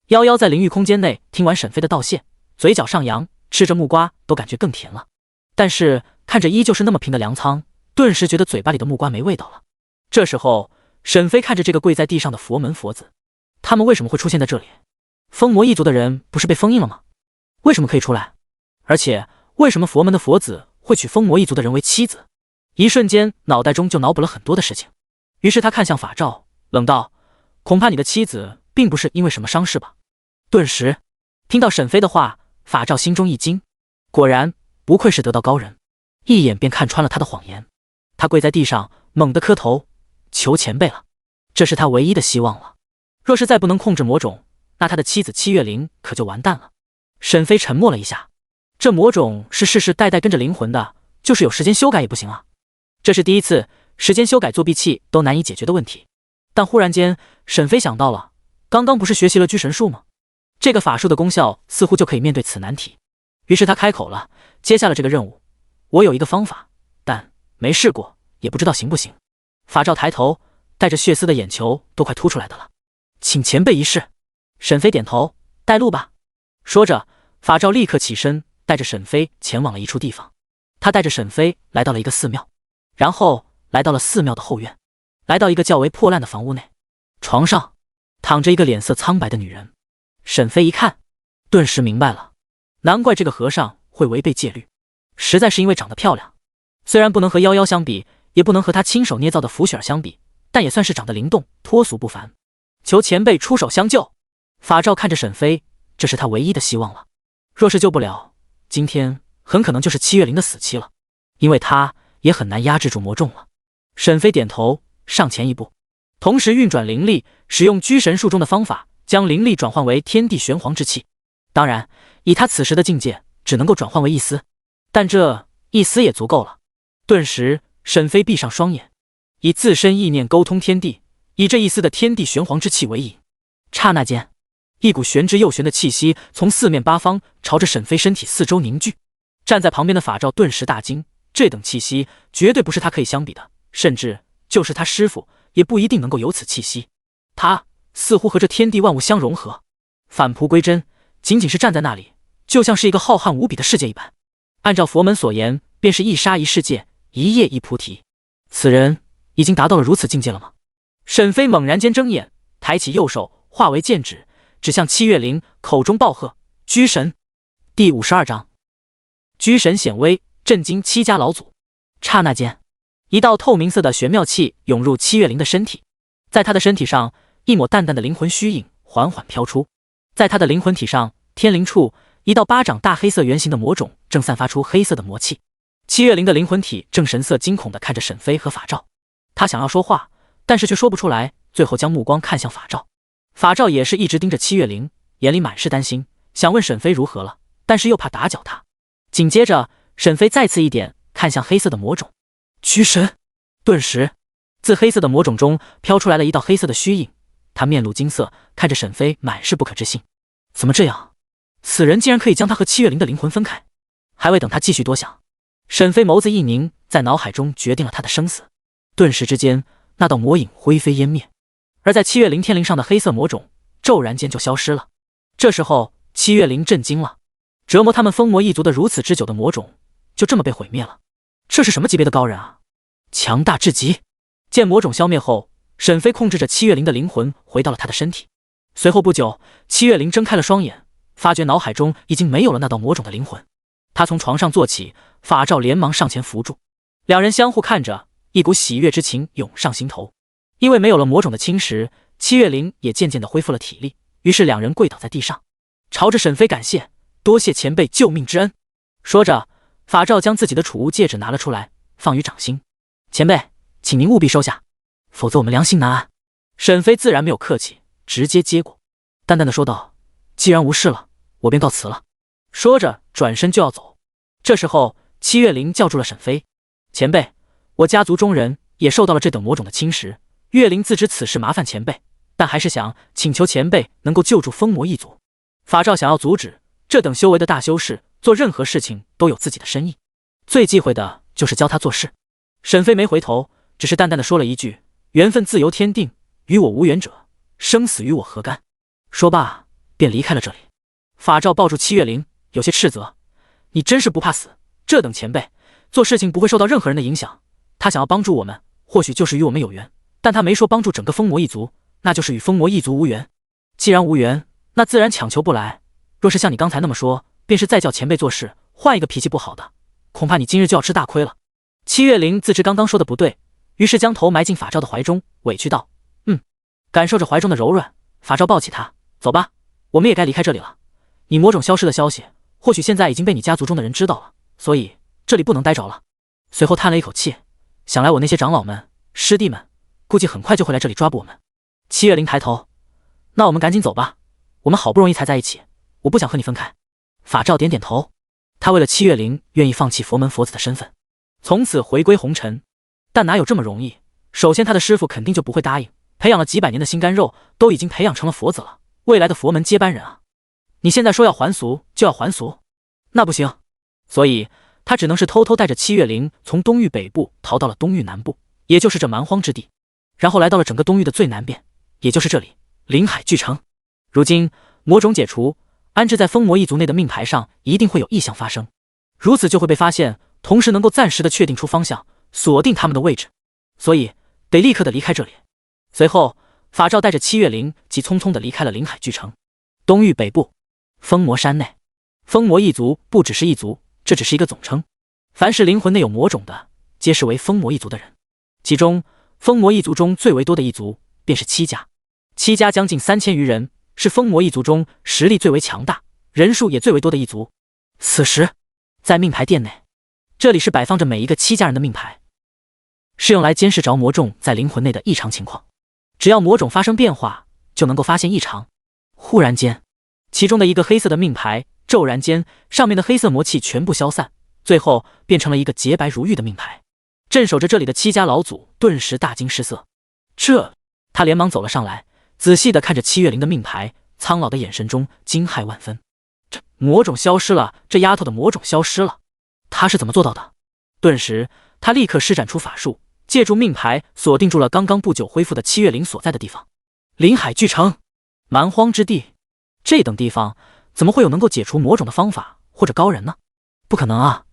夭夭在灵域空间内听完沈飞的道谢，嘴角上扬，吃着木瓜都感觉更甜了。但是看着依旧是那么平的粮仓，顿时觉得嘴巴里的木瓜没味道了。这时候，沈飞看着这个跪在地上的佛门佛子，他们为什么会出现在这里？风魔一族的人不是被封印了吗？为什么可以出来？而且为什么佛门的佛子会娶风魔一族的人为妻子？一瞬间脑袋中就脑补了很多的事情。于是他看向法照，冷道：恐怕你的妻子并不是因为什么伤势吧？顿时听到沈飞的话，法照心中一惊，果然不愧是得道高人，一眼便看穿了他的谎言。他跪在地上猛地磕头，求前辈了，这是他唯一的希望了。若是再不能控制魔种，那他的妻子七月灵可就完蛋了。沈飞沉默了一下，这魔种是世世代代跟着灵魂的，就是有时间修改也不行啊。这是第一次时间修改作弊器都难以解决的问题。但忽然间，沈飞想到了，刚刚不是学习了拘神术吗？这个法术的功效似乎就可以面对此难题。于是他开口了，接下了这个任务。我有一个方法，但没试过，也不知道行不行。法照抬头，带着血丝的眼球都快凸出来的了。请前辈一试。沈飞点头，带路吧。说着，法照立刻起身，带着沈飞前往了一处地方。他带着沈飞来到了一个寺庙，然后来到了寺庙的后院，来到一个较为破烂的房屋内。床上躺着一个脸色苍白的女人。沈飞一看，顿时明白了，难怪这个和尚会违背戒律，实在是因为长得漂亮。虽然不能和夭夭相比，也不能和她亲手捏造的符雪儿相比，但也算是长得灵动，脱俗不凡。求前辈出手相救。法照看着沈飞，这是他唯一的希望了。若是救不了，今天很可能就是七月灵的死期了，因为他也很难压制住魔众了。沈飞点头，上前一步，同时运转灵力，使用拘神术中的方法，将灵力转换为天地玄黄之气。当然，以他此时的境界，只能够转换为一丝，但这一丝也足够了。顿时，沈飞闭上双眼，以自身意念沟通天地，以这一丝的天地玄黄之气为引。刹那间，一股玄之又玄的气息从四面八方朝着沈飞身体四周凝聚。站在旁边的法照顿时大惊，这等气息绝对不是他可以相比的，甚至就是他师父也不一定能够有此气息。他似乎和这天地万物相融合，返璞归真，仅仅是站在那里，就像是一个浩瀚无比的世界一般。按照佛门所言，便是一沙一世界，一叶一菩提。此人已经达到了如此境界了吗？沈飞猛然间睁眼，抬起右手化为剑指，指向七月灵，口中暴喝：拘神！第52章，拘神显威，震惊七家老祖。刹那间，一道透明色的玄妙气涌入七月灵的身体，在他的身体上，一抹淡淡的灵魂虚影缓缓飘出。在他的灵魂体上，天灵处一道巴掌大黑色圆形的魔种正散发出黑色的魔气。七月灵的灵魂体正神色惊恐地看着沈飞和法照，他想要说话，但是却说不出来，最后将目光看向法照。法照也是一直盯着七月灵，眼里满是担心，想问沈飞如何了，但是又怕打搅他。紧接着，沈飞再次一点看向黑色的魔种，拘神！顿时，自黑色的魔种中飘出来了一道黑色的虚影，他面露惊色，看着沈飞，满是不可置信。怎么这样？此人竟然可以将他和七月灵的灵魂分开？还未等他继续多想，沈飞眸子一凝，在脑海中决定了他的生死。顿时之间，那道魔影灰飞烟灭，而在七月灵天灵上的黑色魔种骤然间就消失了。这时候，七月灵震惊了，折磨他们风魔一族的如此之久的魔种就这么被毁灭了。这是什么级别的高人啊？强大至极！见魔种消灭后，沈飞控制着七月灵的灵魂回到了他的身体。随后不久，七月灵睁开了双眼，发觉脑海中已经没有了那道魔种的灵魂。他从床上坐起，法照连忙上前扶住，两人相互看着，一股喜悦之情涌上心头。因为没有了魔种的侵蚀，七月灵也渐渐地恢复了体力，于是两人跪倒在地上，朝着沈飞感谢：多谢前辈救命之恩。说着，法照将自己的储物戒指拿了出来，放于掌心。前辈，请您务必收下，否则我们良心难安。沈飞自然没有客气，直接接过，淡淡的说道：“既然无事了，我便告辞了。”说着转身就要走。这时候七月灵叫住了沈飞：“前辈，我家族中人也受到了这等魔种的侵蚀，月灵自知此事麻烦前辈，但还是想请求前辈能够救助疯魔一族。法照想要阻止这等修为的大修士做任何事情都有自己的深意，最忌讳的就是教他做事。”沈飞没回头，只是淡淡的说了一句：“缘分自由天定，与我无缘者，生死与我何干。”说罢便离开了这里。法照抱住七月灵，有些斥责：“你真是不怕死！这等前辈做事情不会受到任何人的影响，他想要帮助我们，或许就是与我们有缘，但他没说帮助整个疯魔一族，那就是与疯魔一族无缘。既然无缘，那自然强求不来。若是像你刚才那么说，便是再叫前辈做事，换一个脾气不好的，恐怕你今日就要吃大亏了。”七月灵自知刚刚说的不对，于是将头埋进法照的怀中，委屈道：“感受着怀中的柔软，法照抱起他：“走吧，我们也该离开这里了。你魔种消失的消息，或许现在已经被你家族中的人知道了，所以这里不能待着了。”随后叹了一口气，想来我那些长老们、师弟们，估计很快就会来这里抓捕我们。七月灵抬头：“那我们赶紧走吧，我们好不容易才在一起，我不想和你分开。”法照点点头，他为了七月灵愿意放弃佛门佛子的身份，从此回归红尘，但哪有这么容易？首先他的师傅肯定就不会答应，培养了几百年的心肝肉都已经培养成了佛子了，未来的佛门接班人啊！你现在说要还俗就要还俗，那不行。所以他只能是偷偷带着七月灵从东域北部逃到了东域南部，也就是这蛮荒之地，然后来到了整个东域的最南边，也就是这里临海巨城。如今魔种解除，安置在疯魔一族内的命牌上一定会有异象发生，如此就会被发现，同时能够暂时的确定出方向，锁定他们的位置，所以得立刻的离开这里。随后法照带着七月灵急匆匆的离开了临海巨城。东域北部疯魔山内，疯魔一族不只是一族，这只是一个总称，凡是灵魂内有魔种的，皆视为疯魔一族的人。其中疯魔一族中最为多的一族便是七家，七家将近3000余人，是疯魔一族中实力最为强大，人数也最为多的一族。此时在命牌殿内，这里是摆放着每一个七家人的命牌，是用来监视着魔种在灵魂内的异常情况，只要魔种发生变化，就能够发现异常。忽然间，其中的一个黑色的命牌骤然间，上面的黑色魔气全部消散，最后变成了一个洁白如玉的命牌。镇守着这里的七家老祖顿时大惊失色，他连忙走了上来，仔细地看着七月灵的命牌，苍老的眼神中惊骇万分。这魔种消失了，这丫头的魔种消失了，他是怎么做到的？顿时他立刻施展出法术，借助命牌锁定住了刚刚不久恢复的七月灵所在的地方。临海巨城，蛮荒之地，这等地方怎么会有能够解除魔种的方法或者高人呢？不可能啊！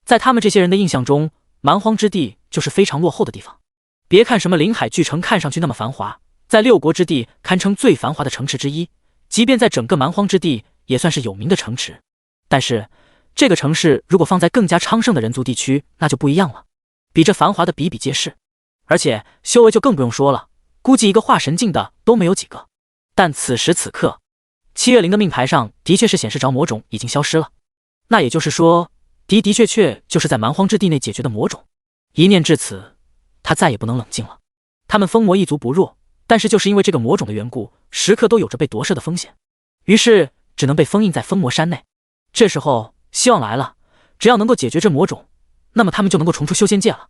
在他们这些人的印象中，蛮荒之地就是非常落后的地方。别看什么临海巨城看上去那么繁华，在六国之地堪称最繁华的城池之一，即便在整个蛮荒之地也算是有名的城池。但是这个城市如果放在更加昌盛的人族地区，那就不一样了，比这繁华的比比皆是，而且修为就更不用说了，估计一个化神境的都没有几个。但此时此刻，七月灵的命牌上的确是显示着魔种已经消失了，那也就是说的确就是在蛮荒之地内解决的魔种。一念至此，他再也不能冷静了。他们疯魔一族不弱，但是就是因为这个魔种的缘故，时刻都有着被夺舍的风险，于是只能被封印在疯魔山内。这时候希望来了，只要能够解决这魔种，那么他们就能够重出修仙界了。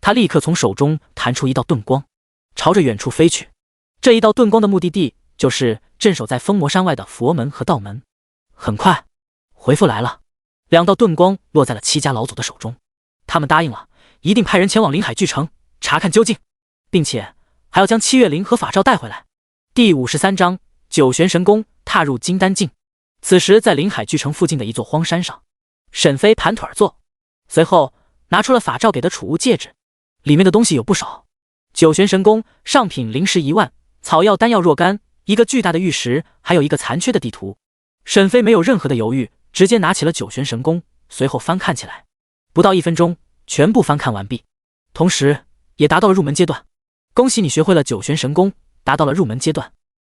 他立刻从手中弹出一道遁光，朝着远处飞去。这一道遁光的目的地就是镇守在疯魔山外的佛门和道门。很快回复来了，2道遁光落在了七家老祖的手中，他们答应了，一定派人前往临海巨城查看究竟，并且还要将七月灵和法照带回来。第53章九玄神功踏入金丹境。此时在临海巨城附近的一座荒山上，沈飞盘腿而坐，随后拿出了法照给的储物戒指，里面的东西有不少，九玄神功上品灵石1万，草药丹药若干，一个巨大的玉石，还有一个残缺的地图。沈飞没有任何的犹豫，直接拿起了九玄神功，随后翻看起来，不到1分钟全部翻看完毕，同时也达到了入门阶段。恭喜你学会了九玄神功，达到了入门阶段。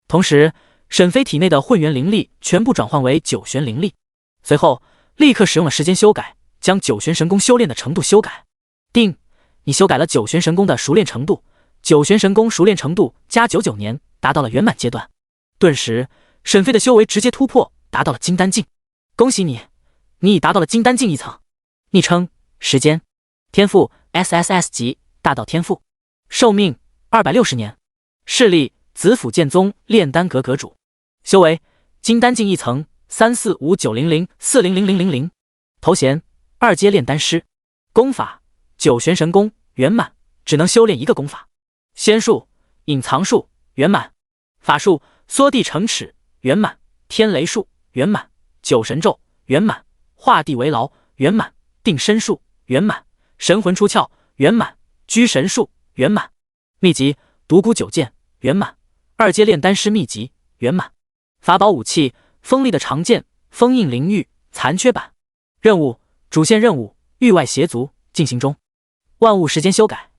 同时沈飞体内的混元灵力全部转换为九玄灵力，随后立刻使用了时间修改，将九玄神功修炼的程度修改。定，你修改了九玄神功的熟练程度，九玄神功熟练程度加99年，达到了圆满阶段。顿时沈飞的修为直接突破，达到了金丹境。恭喜你，你已达到了金丹境一层。昵称时间，天赋 SSS 级大道天赋，寿命260年，势力紫府剑宗炼丹阁阁主，修为金丹境一层34590040000，头衔2阶炼丹师，功法九玄神功圆满，只能修炼一个功法。仙术隐藏术圆满，法术缩地成尺圆满，天雷术圆满，九神咒圆满，画地为牢圆满，定身术圆满，神魂出窍圆满，居神术圆满，秘籍独孤九剑圆满，2阶炼丹师秘籍圆满，法宝武器锋利的长剑封印灵域残缺版，任务主线任务域外邪族进行中，万物时间修改，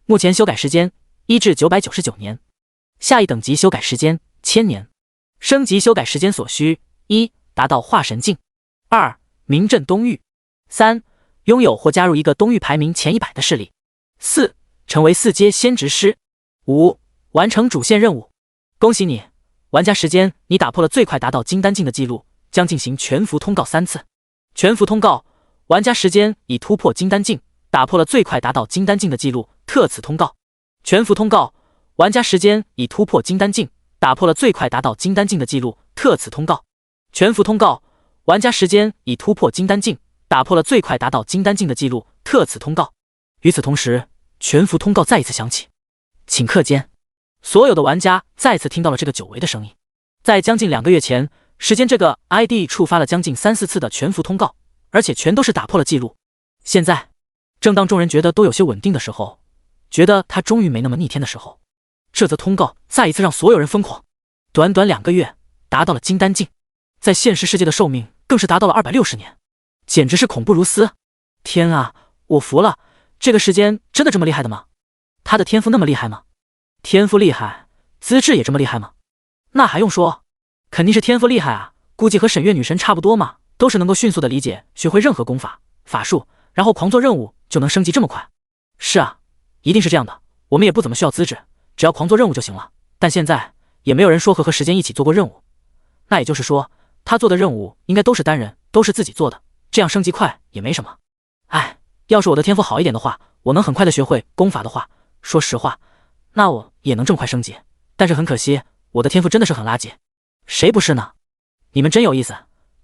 目前修改时间1至999年，下一等级修改时间1000年，升级修改时间所需：1. 达到化神境，2. 名震东域，3. 拥有或加入一个东域排名前100的势力，4. 成为4阶仙职师，5. 完成主线任务。恭喜你，玩家时间你打破了最快达到金丹境的记录，将进行全服通告3次。全服通告，玩家时间已突破金丹境，打破了最快达到金丹境的记录，特此通告。全服通告，玩家时间已突破金丹境，打破了最快达到金丹境的记录，特此通告。全服通告，玩家时间已突破金丹境，打破了最快达到金丹境的记录，特此通告。与此同时，全服通告再一次响起。顷刻间，所有的玩家再次听到了这个久违的声音。在将近2个月前，时间这个 ID 触发了将近3、4次的全服通告，而且全都是打破了记录。现在，正当众人觉得都有些稳定的时候，觉得他终于没那么逆天的时候，这则通告再一次让所有人疯狂。短短2个月，达到了金丹境，在现实世界的寿命更是达到了260年，简直是恐怖如斯。天啊，我服了！这个时间真的这么厉害的吗？他的天赋那么厉害吗？天赋厉害，资质也这么厉害吗？那还用说，肯定是天赋厉害啊！估计和沈月女神差不多嘛，都是能够迅速的理解、学会任何功法、法术，然后狂做任务就能升级这么快。是啊，一定是这样的。我们也不怎么需要资质，只要狂做任务就行了。但现在也没有人说和时间一起做过任务，那也就是说，他做的任务应该都是单人，都是自己做的，这样升级快也没什么。哎，要是我的天赋好一点的话，我能很快的学会功法的话，说实话，那我也能这么快升级。但是很可惜，我的天赋真的是很垃圾。谁不是呢？你们真有意思，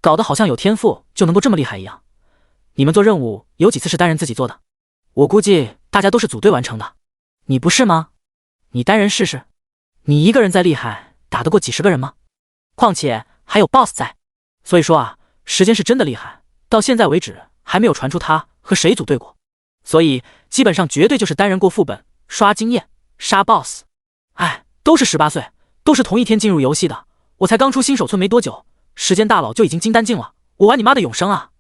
搞得好像有天赋就能够这么厉害一样。你们做任务有几次是单人自己做的？我估计大家都是组队完成的。你不是吗？你单人试试，你一个人再厉害，打得过几10个人吗？况且还有 BOSS 在。所以说啊，时间是真的厉害，到现在为止还没有传出他和谁组队过，所以基本上绝对就是单人过副本、刷经验、杀 BOSS。哎，都是18岁，都是同一天进入游戏的。我才刚出新手村没多久，时间大佬就已经金丹境了，我玩你妈的永生啊！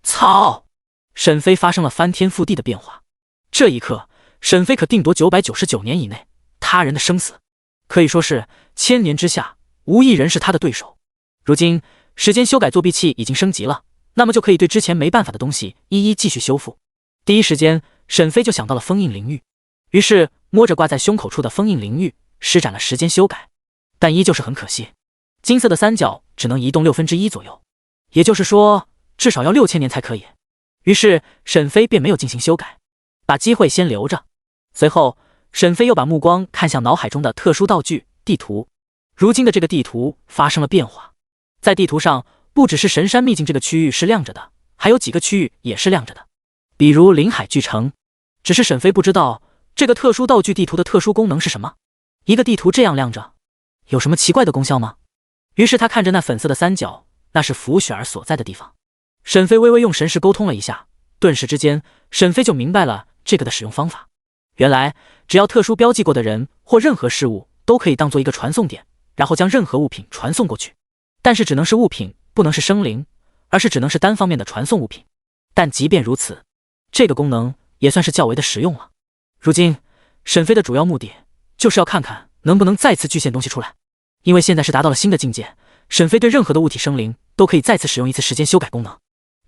操！沈飞发生了翻天覆地的变化。这一刻，沈飞可定夺999年以内他人的生死，可以说是千年之下无一人是他的对手。如今时间修改作弊器已经升级了，那么就可以对之前没办法的东西一一继续修复。第一时间，沈飞就想到了封印灵域，于是摸着挂在胸口处的封印灵域，施展了时间修改，但依旧是很可惜，金色的三角只能移动1/6左右，也就是说至少要6000年才可以。于是沈飞便没有进行修改，把机会先留着。随后沈飞又把目光看向脑海中的特殊道具地图。如今的这个地图发生了变化，在地图上不只是神山秘境这个区域是亮着的，还有几个区域也是亮着的，比如临海巨城。只是沈飞不知道这个特殊道具地图的特殊功能是什么。一个地图这样亮着，有什么奇怪的功效吗？于是他看着那粉色的三角，那是福雪儿所在的地方。沈飞微微用神识沟通了一下，顿时之间沈飞就明白了这个的使用方法。原来只要特殊标记过的人或任何事物都可以当做一个传送点，然后将任何物品传送过去。但是只能是物品，不能是生灵，而是只能是单方面的传送物品。但即便如此，这个功能也算是较为的实用了。如今沈飞的主要目的就是要看看能不能再次具现东西出来，因为现在是达到了新的境界，沈飞对任何的物体生灵都可以再次使用一次时间修改功能，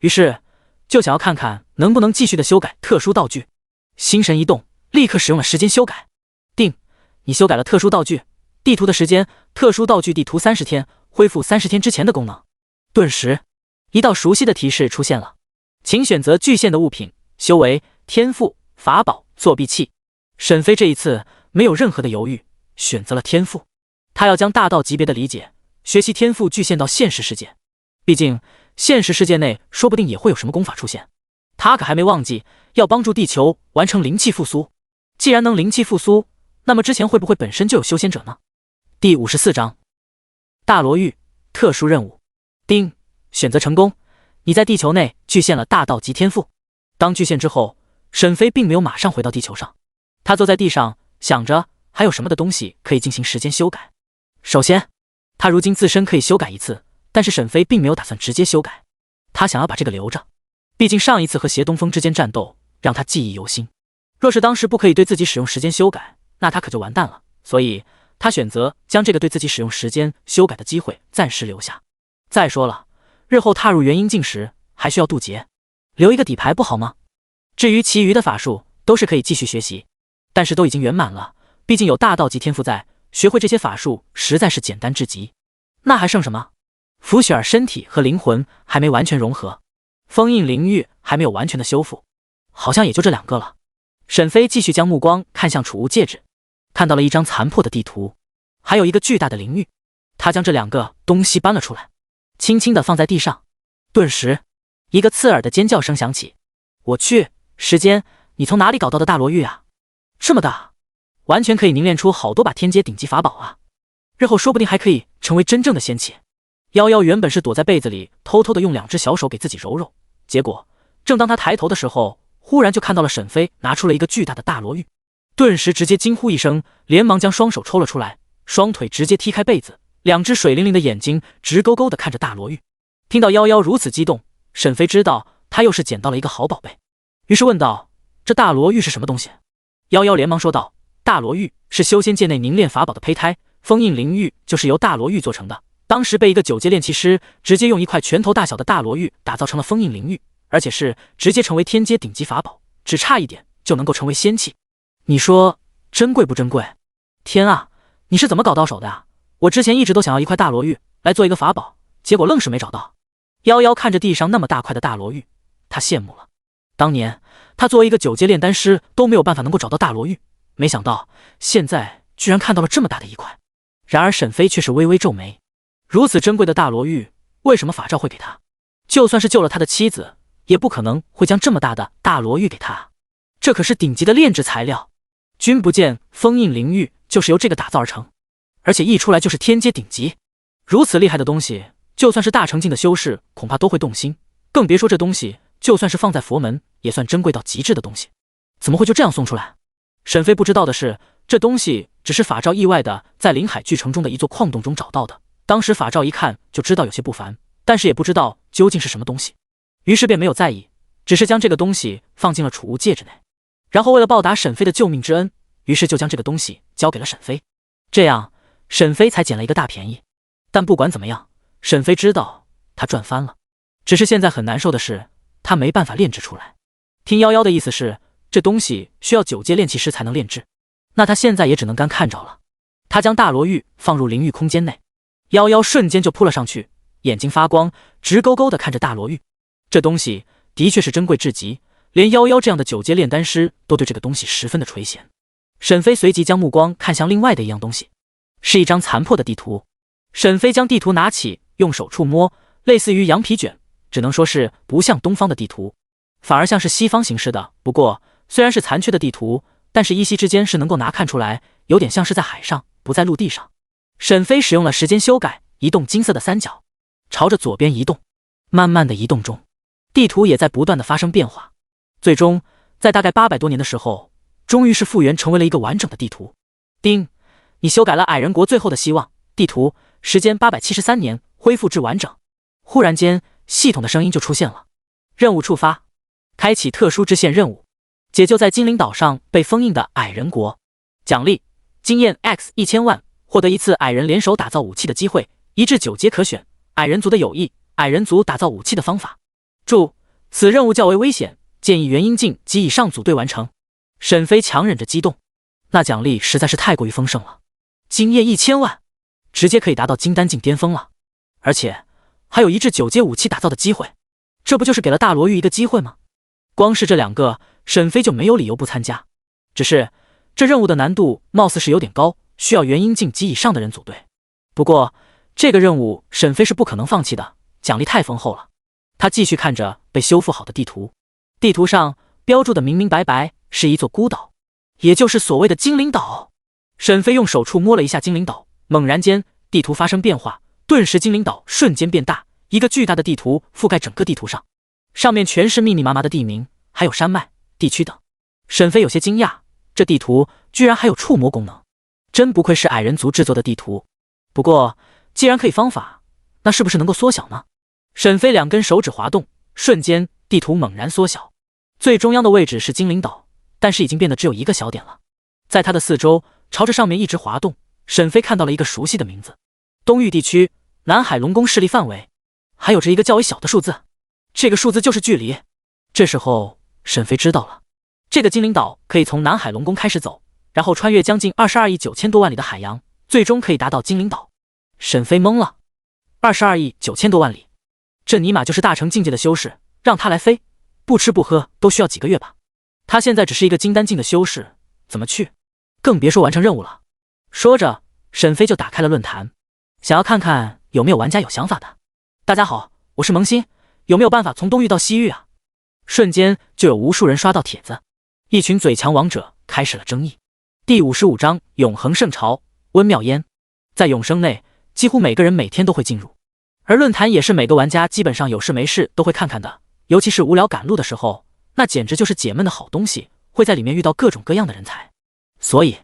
于是就想要看看能不能继续的修改特殊道具。心神一动，立刻使用了时间修改。定，你修改了特殊道具，地图的时间，特殊道具地图30天，恢复30天之前的功能。顿时，一道熟悉的提示出现了，请选择具现的物品，修为、天赋、法宝、作弊器。沈飞这一次没有任何的犹豫，选择了天赋。他要将大道级别的理解、学习天赋具现到现实世界，毕竟现实世界内说不定也会有什么功法出现。他可还没忘记要帮助地球完成灵气复苏。既然能灵气复苏，那么之前会不会本身就有修仙者呢？第54章大罗域特殊任务。丁，选择成功，你在地球内具现了大道级天赋。当具现之后，沈飞并没有马上回到地球上，他坐在地上想着还有什么的东西可以进行时间修改。首先，他如今自身可以修改一次，但是沈飞并没有打算直接修改，他想要把这个留着，毕竟上一次和邪东风之间战斗让他记忆犹新。若是当时不可以对自己使用时间修改，那他可就完蛋了，所以他选择将这个对自己使用时间修改的机会暂时留下。再说了，日后踏入元婴境时还需要渡劫，留一个底牌不好吗？至于其余的法术都是可以继续学习，但是都已经圆满了，毕竟有大道级天赋在，学会这些法术实在是简单至极。那还剩什么？福雪儿身体和灵魂还没完全融合，封印灵域还没有完全的修复，好像也就这2个了。沈飞继续将目光看向储物戒指，看到了一张残破的地图，还有一个巨大的灵域。他将这2个东西搬了出来，轻轻地放在地上。顿时，一个刺耳的尖叫声响起。我去，时间，你从哪里搞到的大罗域啊？这么大，完全可以凝练出好多把天阶顶级法宝啊！日后说不定还可以成为真正的仙器。夭夭原本是躲在被子里，偷偷的用2只小手给自己揉揉，结果正当他抬头的时候，忽然就看到了沈飞拿出了一个巨大的大罗域，顿时直接惊呼一声，连忙将双手抽了出来，双腿直接踢开被子，2只水灵灵的眼睛直勾勾的看着大罗域。听到夭夭如此激动，沈飞知道他又是捡到了一个好宝贝，于是问道：这大罗域是什么东西？夭夭连忙说道：大罗域是修仙界内凝练法宝的胚胎，封印灵域就是由大罗域做成的。当时被一个9阶炼器师直接用一块拳头大小的大罗域打造成了封印灵域，而且是直接成为天阶顶级法宝，只差一点就能够成为仙器。你说珍贵不珍贵？天啊，你是怎么搞到手的啊？我之前一直都想要一块大罗域来做一个法宝，结果愣是没找到。夭夭看着地上那么大块的大罗域，他羡慕了。当年他作为一个9阶炼丹师都没有办法能够找到大罗域，没想到现在居然看到了这么大的一块。然而沈飞却是微微皱眉，如此珍贵的大罗域，为什么法照会给他？就算是救了他的妻子，也不可能会将这么大的大罗域给他。这可是顶级的炼制材料，君不见封印灵域就是由这个打造而成，而且一出来就是天阶顶级。如此厉害的东西，就算是大成境的修士恐怕都会动心，更别说这东西就算是放在佛门也算珍贵到极致的东西，怎么会就这样送出来？沈飞不知道的是，这东西只是法照意外的在临海巨城中的一座矿洞中找到的，当时法照一看就知道有些不凡，但是也不知道究竟是什么东西，于是便没有在意，只是将这个东西放进了储物戒指内，然后为了报答沈飞的救命之恩，于是就将这个东西交给了沈飞，这样沈飞才捡了一个大便宜。但不管怎么样，沈飞知道他赚翻了，只是现在很难受的是他没办法炼制出来。听夭夭的意思是这东西需要9阶炼器师才能炼制，那他现在也只能干看着了。他将大罗域放入灵域空间内，夭夭瞬间就扑了上去，眼睛发光，直勾勾的看着大罗域。这东西的确是珍贵至极，连夭夭这样的9阶炼丹师都对这个东西十分的垂涎。沈飞随即将目光看向另外的一样东西，是一张残破的地图。沈飞将地图拿起，用手触摸，类似于羊皮卷，只能说是不像东方的地图，反而像是西方形式的。不过虽然是残缺的地图，但是依稀之间是能够拿看出来，有点像是在海上，不在陆地上。沈飞使用了时间修改，移动金色的三角，朝着左边移动。慢慢的移动中，地图也在不断的发生变化，最终在大概800多年的时候，终于是复原成为了一个完整的地图。丁，你修改了矮人国最后的希望地图，时间873年恢复至完整。忽然间，系统的声音就出现了。任务触发，开启特殊支线任务，解救在精灵岛上被封印的矮人国。奖励经验 X1000万，获得一次矮人联手打造武器的机会，1至9阶可选。矮人族的友谊，矮人族打造武器的方法。注：此任务较为危险，建议元婴境及以上组队完成。沈飞强忍着激动，那奖励实在是太过于丰盛了。金液1000万，直接可以达到金丹境巅峰了，而且还有1至9阶武器打造的机会，这不就是给了大罗玉一个机会吗？光是这2个，沈飞就没有理由不参加。只是这任务的难度貌似是有点高，需要元婴境及以上的人组队。不过这个任务沈飞是不可能放弃的，奖励太丰厚了。他继续看着被修复好的地图，地图上标注的明明白白是一座孤岛，也就是所谓的精灵岛。沈飞用手触摸了一下精灵岛，猛然间地图发生变化，顿时精灵岛瞬间变大，一个巨大的地图覆盖整个地图上，上面全是密密麻麻的地名，还有山脉、地区等。沈飞有些惊讶，这地图居然还有触摸功能，真不愧是矮人族制作的地图。不过既然可以方法，那是不是能够缩小呢？沈飞2根手指滑动，瞬间地图猛然缩小，最中央的位置是精灵岛，但是已经变得只有一个小点了。在它的四周朝着上面一直滑动，沈飞看到了一个熟悉的名字：东域地区南海龙宫势力范围，还有着一个较为小的数字，这个数字就是距离。这时候沈飞知道了，这个精灵岛可以从南海龙宫开始走，然后穿越将近22亿9千多万里的海洋，最终可以达到精灵岛。沈飞懵了，22亿9千多万里，这尼玛就是大成境界的修士，让他来飞，不吃不喝都需要几个月吧？他现在只是一个金丹境的修士，怎么去？更别说完成任务了。说着，沈飞就打开了论坛，想要看看有没有玩家有想法的。大家好，我是萌新，有没有办法从东域到西域啊？瞬间就有无数人刷到帖子，一群嘴强王者开始了争议。第55章永恒圣朝，温妙烟。在永生内，几乎每个人每天都会进入，而论坛也是每个玩家基本上有事没事都会看看的，尤其是无聊赶路的时候，那简直就是解闷的好东西，会在里面遇到各种各样的人才。所以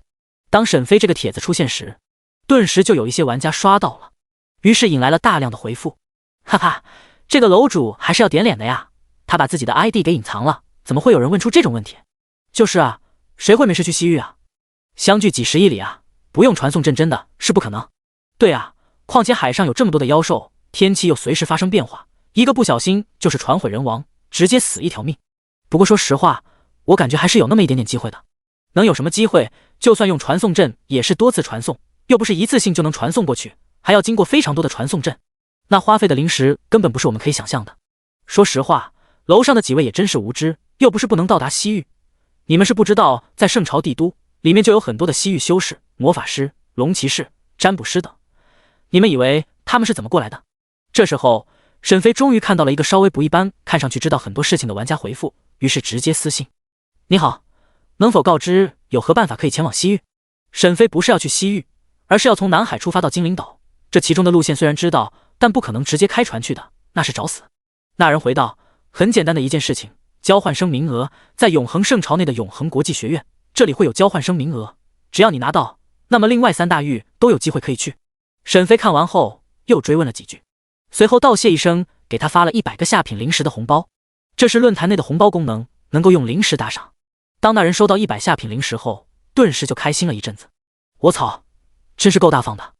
当沈飞这个帖子出现时，顿时就有一些玩家刷到了，于是引来了大量的回复。哈哈，这个楼主还是要点脸的呀，他把自己的 ID 给隐藏了，怎么会有人问出这种问题？就是啊，谁会没事去西域啊？相距几十亿里啊，不用传送阵真的是不可能。对啊，况且海上有这么多的妖兽，天气又随时发生变化，一个不小心就是船毁人亡，直接死一条命。不过说实话，我感觉还是有那么一点点机会的。能有什么机会？就算用传送阵也是多次传送，又不是一次性就能传送过去，还要经过非常多的传送阵，那花费的灵石根本不是我们可以想象的。说实话，楼上的几位也真是无知，又不是不能到达西域。你们是不知道，在圣朝帝都里面就有很多的西域修士、魔法师、龙骑士、占卜师等，你们以为他们是怎么过来的？这时候沈飞终于看到了一个稍微不一般，看上去知道很多事情的玩家回复，于是直接私信：你好，能否告知有何办法可以前往西域？沈飞不是要去西域，而是要从南海出发到精灵岛，这其中的路线虽然知道，但不可能直接开船去的，那是找死。那人回道：很简单的一件事情，交换生名额，在永恒圣朝内的永恒国际学院，这里会有交换生名额，只要你拿到，那么另外3大域都有机会可以去。沈飞看完后又追问了几句，随后道谢一声，给他发了100个下品灵石的红包，这是论坛内的红包功能，能够用灵石打赏。当那人收到100下品灵石后，顿时就开心了一阵子。我操，真是够大方的，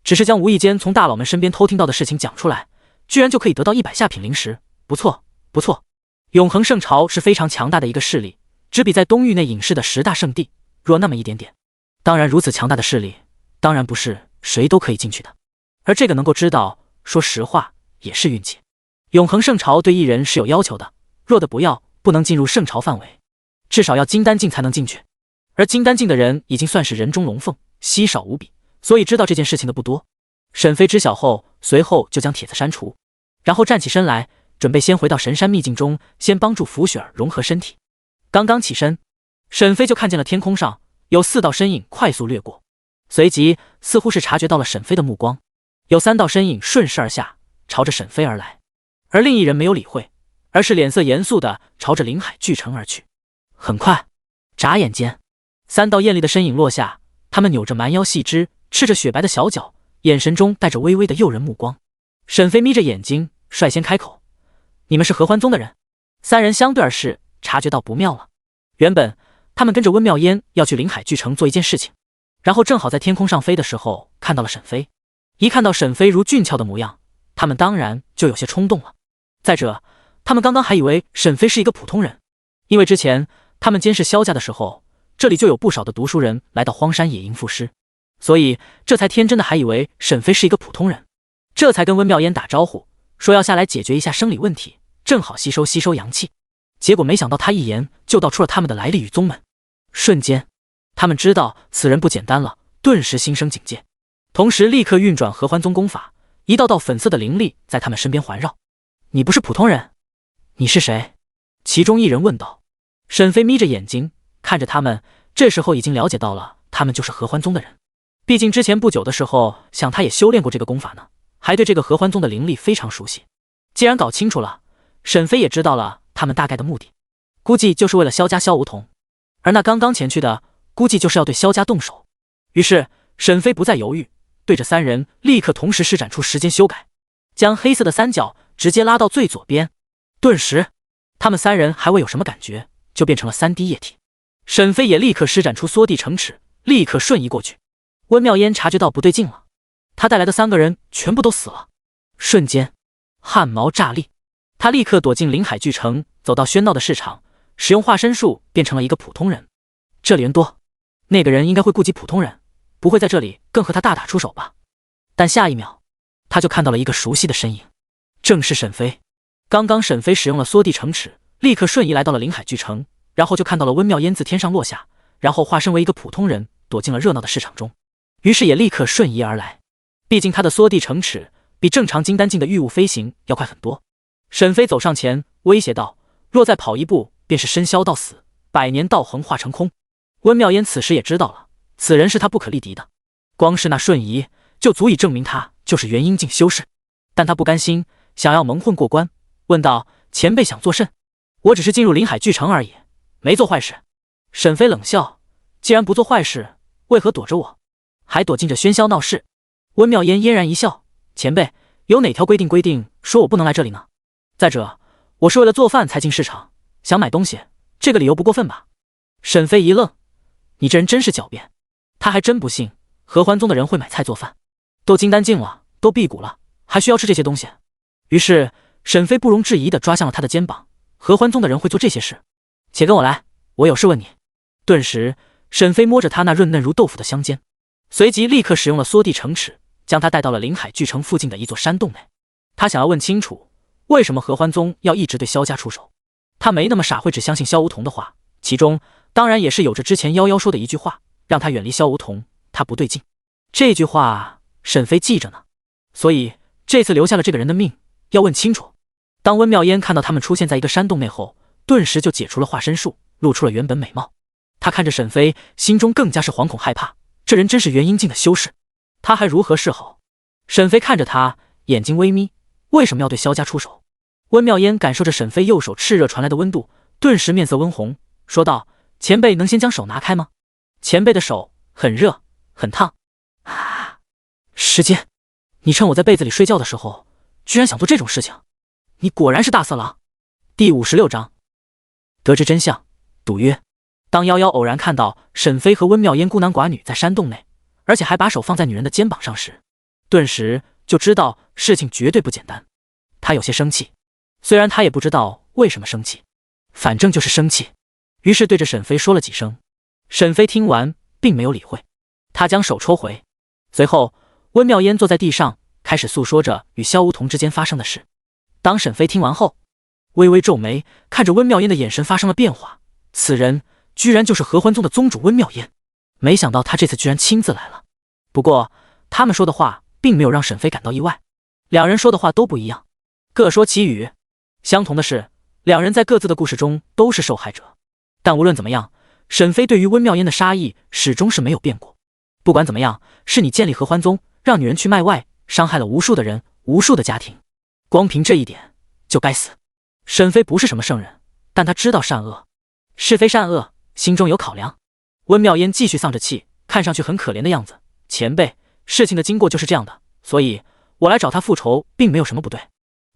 只是将无意间从大佬们身边偷听到的事情讲出来，居然就可以得到100下品灵石，不错不错。永恒圣朝是非常强大的一个势力，只比在东域内隐士的10大圣地弱那么一点点。当然如此强大的势力，当然不是谁都可以进去的，而这个能够知道，说实话也是运气。永恒圣朝对艺人是有要求的，弱的不能进入圣朝范围，至少要金丹境才能进去，而金丹境的人已经算是人中龙凤，稀少无比，所以知道这件事情的不多。沈飞知晓后，随后就将帖子删除，然后站起身来，准备先回到神山秘境中，先帮助福雪儿融合身体。刚刚起身，沈飞就看见了天空上有4道身影快速掠过，随即似乎是察觉到了沈飞的目光，有3道身影顺势而下，朝着沈飞而来，而另一人没有理会，而是脸色严肃地朝着临海巨城而去。很快，眨眼间，3道艳丽的身影落下，他们扭着蛮腰细肢，赤着雪白的小脚，眼神中带着微微的诱人目光。沈飞眯着眼睛，率先开口：你们是合欢宗的人？3人相对而视，察觉到不妙了。原本他们跟着温妙烟要去临海巨城做一件事情，然后正好在天空上飞的时候看到了沈飞，一看到沈飞如俊俏的模样，他们当然就有些冲动了。再者，他们刚刚还以为沈飞是一个普通人，因为之前他们监视萧家的时候，这里就有不少的读书人来到荒山野营赋诗，所以这才天真的还以为沈飞是一个普通人，这才跟温妙烟打招呼，说要下来解决一下生理问题，正好吸收阳气。结果没想到他一言就道出了他们的来历与宗门，瞬间他们知道此人不简单了，顿时心生警戒，同时立刻运转合欢宗功法，一道道粉色的灵力在他们身边环绕。你不是普通人，你是谁？其中一人问道。沈飞眯着眼睛看着他们，这时候已经了解到了他们就是合欢宗的人，毕竟之前不久的时候想他也修炼过这个功法呢，还对这个合欢宗的灵力非常熟悉。既然搞清楚了，沈飞也知道了他们大概的目的，估计就是为了萧家萧梧桐，而那刚刚前去的估计就是要对萧家动手。于是沈飞不再犹豫，对着三人立刻同时施展出时间修改，将黑色的三角直接拉到最左边，顿时他们三人还未有什么感觉，就变成了3滴液体。沈飞也立刻施展出缩地成尺，立刻瞬移过去。温妙烟察觉到不对劲了，他带来的3个人全部都死了。瞬间汗毛炸立，他立刻躲进临海巨城，走到喧闹的市场，使用化身术变成了一个普通人。这里人多，那个人应该会顾及普通人，不会在这里更和他大打出手吧。但下一秒他就看到了一个熟悉的身影，正是沈飞。刚刚沈飞使用了缩地成尺，立刻瞬移来到了临海巨城，然后就看到了温妙烟自天上落下，然后化身为一个普通人躲进了热闹的市场中，于是也立刻瞬移而来。毕竟他的缩地成尺比正常金丹境的御物飞行要快很多。沈飞走上前威胁道，若再跑一步便是身消到死，100年道行化成空。温妙烟此时也知道了，此人是他不可力敌的，光是那瞬移就足以证明他就是元婴境修士。但他不甘心，想要蒙混过关，问道，前辈想作甚？我只是进入临海巨城而已，没做坏事。沈飞冷笑，既然不做坏事，为何躲着我，还躲进这喧嚣闹市？温妙烟嫣然一笑，前辈有哪条规定说我不能来这里呢？再者我是为了做饭才进市场，想买东西，这个理由不过分吧？沈飞一愣，你这人真是狡辩。他还真不信合欢宗的人会买菜做饭，都金丹境了，都辟谷了，还需要吃这些东西？于是沈飞不容置疑地抓向了他的肩膀，合欢宗的人会做这些事？且跟我来，我有事问你。顿时沈飞摸着他那润嫩如豆腐的香肩，随即立刻使用了缩地成尺，将他带到了临海巨城附近的一座山洞内。他想要问清楚为什么合欢宗要一直对萧家出手。他没那么傻会只相信萧梧桐的话，其中当然也是有着之前夭夭说的一句话，让他远离萧梧桐，他不对劲。这句话沈飞记着呢，所以这次留下了这个人的命，要问清楚。当温妙烟看到他们出现在一个山洞内后，顿时就解除了化身术，露出了原本美貌。他看着沈飞，心中更加是惶恐害怕，这人真是元婴境的修士，他还如何是好？沈飞看着他，眼睛微眯，为什么要对萧家出手？温妙烟感受着沈飞右手炽热传来的温度，顿时面色温红，说道，前辈能先将手拿开吗？前辈的手很热很烫啊！时间，你趁我在被子里睡觉的时候居然想做这种事情，你果然是大色狼。第56章得知真相，赌约。当夭夭偶然看到沈飞和温妙烟孤男寡女在山洞内，而且还把手放在女人的肩膀上时，顿时就知道事情绝对不简单。他有些生气，虽然他也不知道为什么生气，反正就是生气。于是对着沈飞说了几声。沈飞听完并没有理会，他将手抽回。随后温妙烟坐在地上，开始诉说着与萧梧桐之间发生的事。当沈飞听完后，微微皱眉，看着温妙烟的眼神发生了变化，此人居然就是合欢宗的宗主温妙烟，没想到他这次居然亲自来了。不过他们说的话并没有让沈飞感到意外，两人说的话都不一样，各说其语。相同的是，两人在各自的故事中都是受害者，但无论怎么样，沈飞对于温妙烟的杀意始终是没有变过。不管怎么样，是你建立合欢宗，让女人去卖外，伤害了无数的人，无数的家庭，光凭这一点就该死。沈飞不是什么圣人，但他知道善恶，是非善恶，心中有考量。温妙烟继续丧着气，看上去很可怜的样子。前辈，事情的经过就是这样的，所以我来找他复仇并没有什么不对，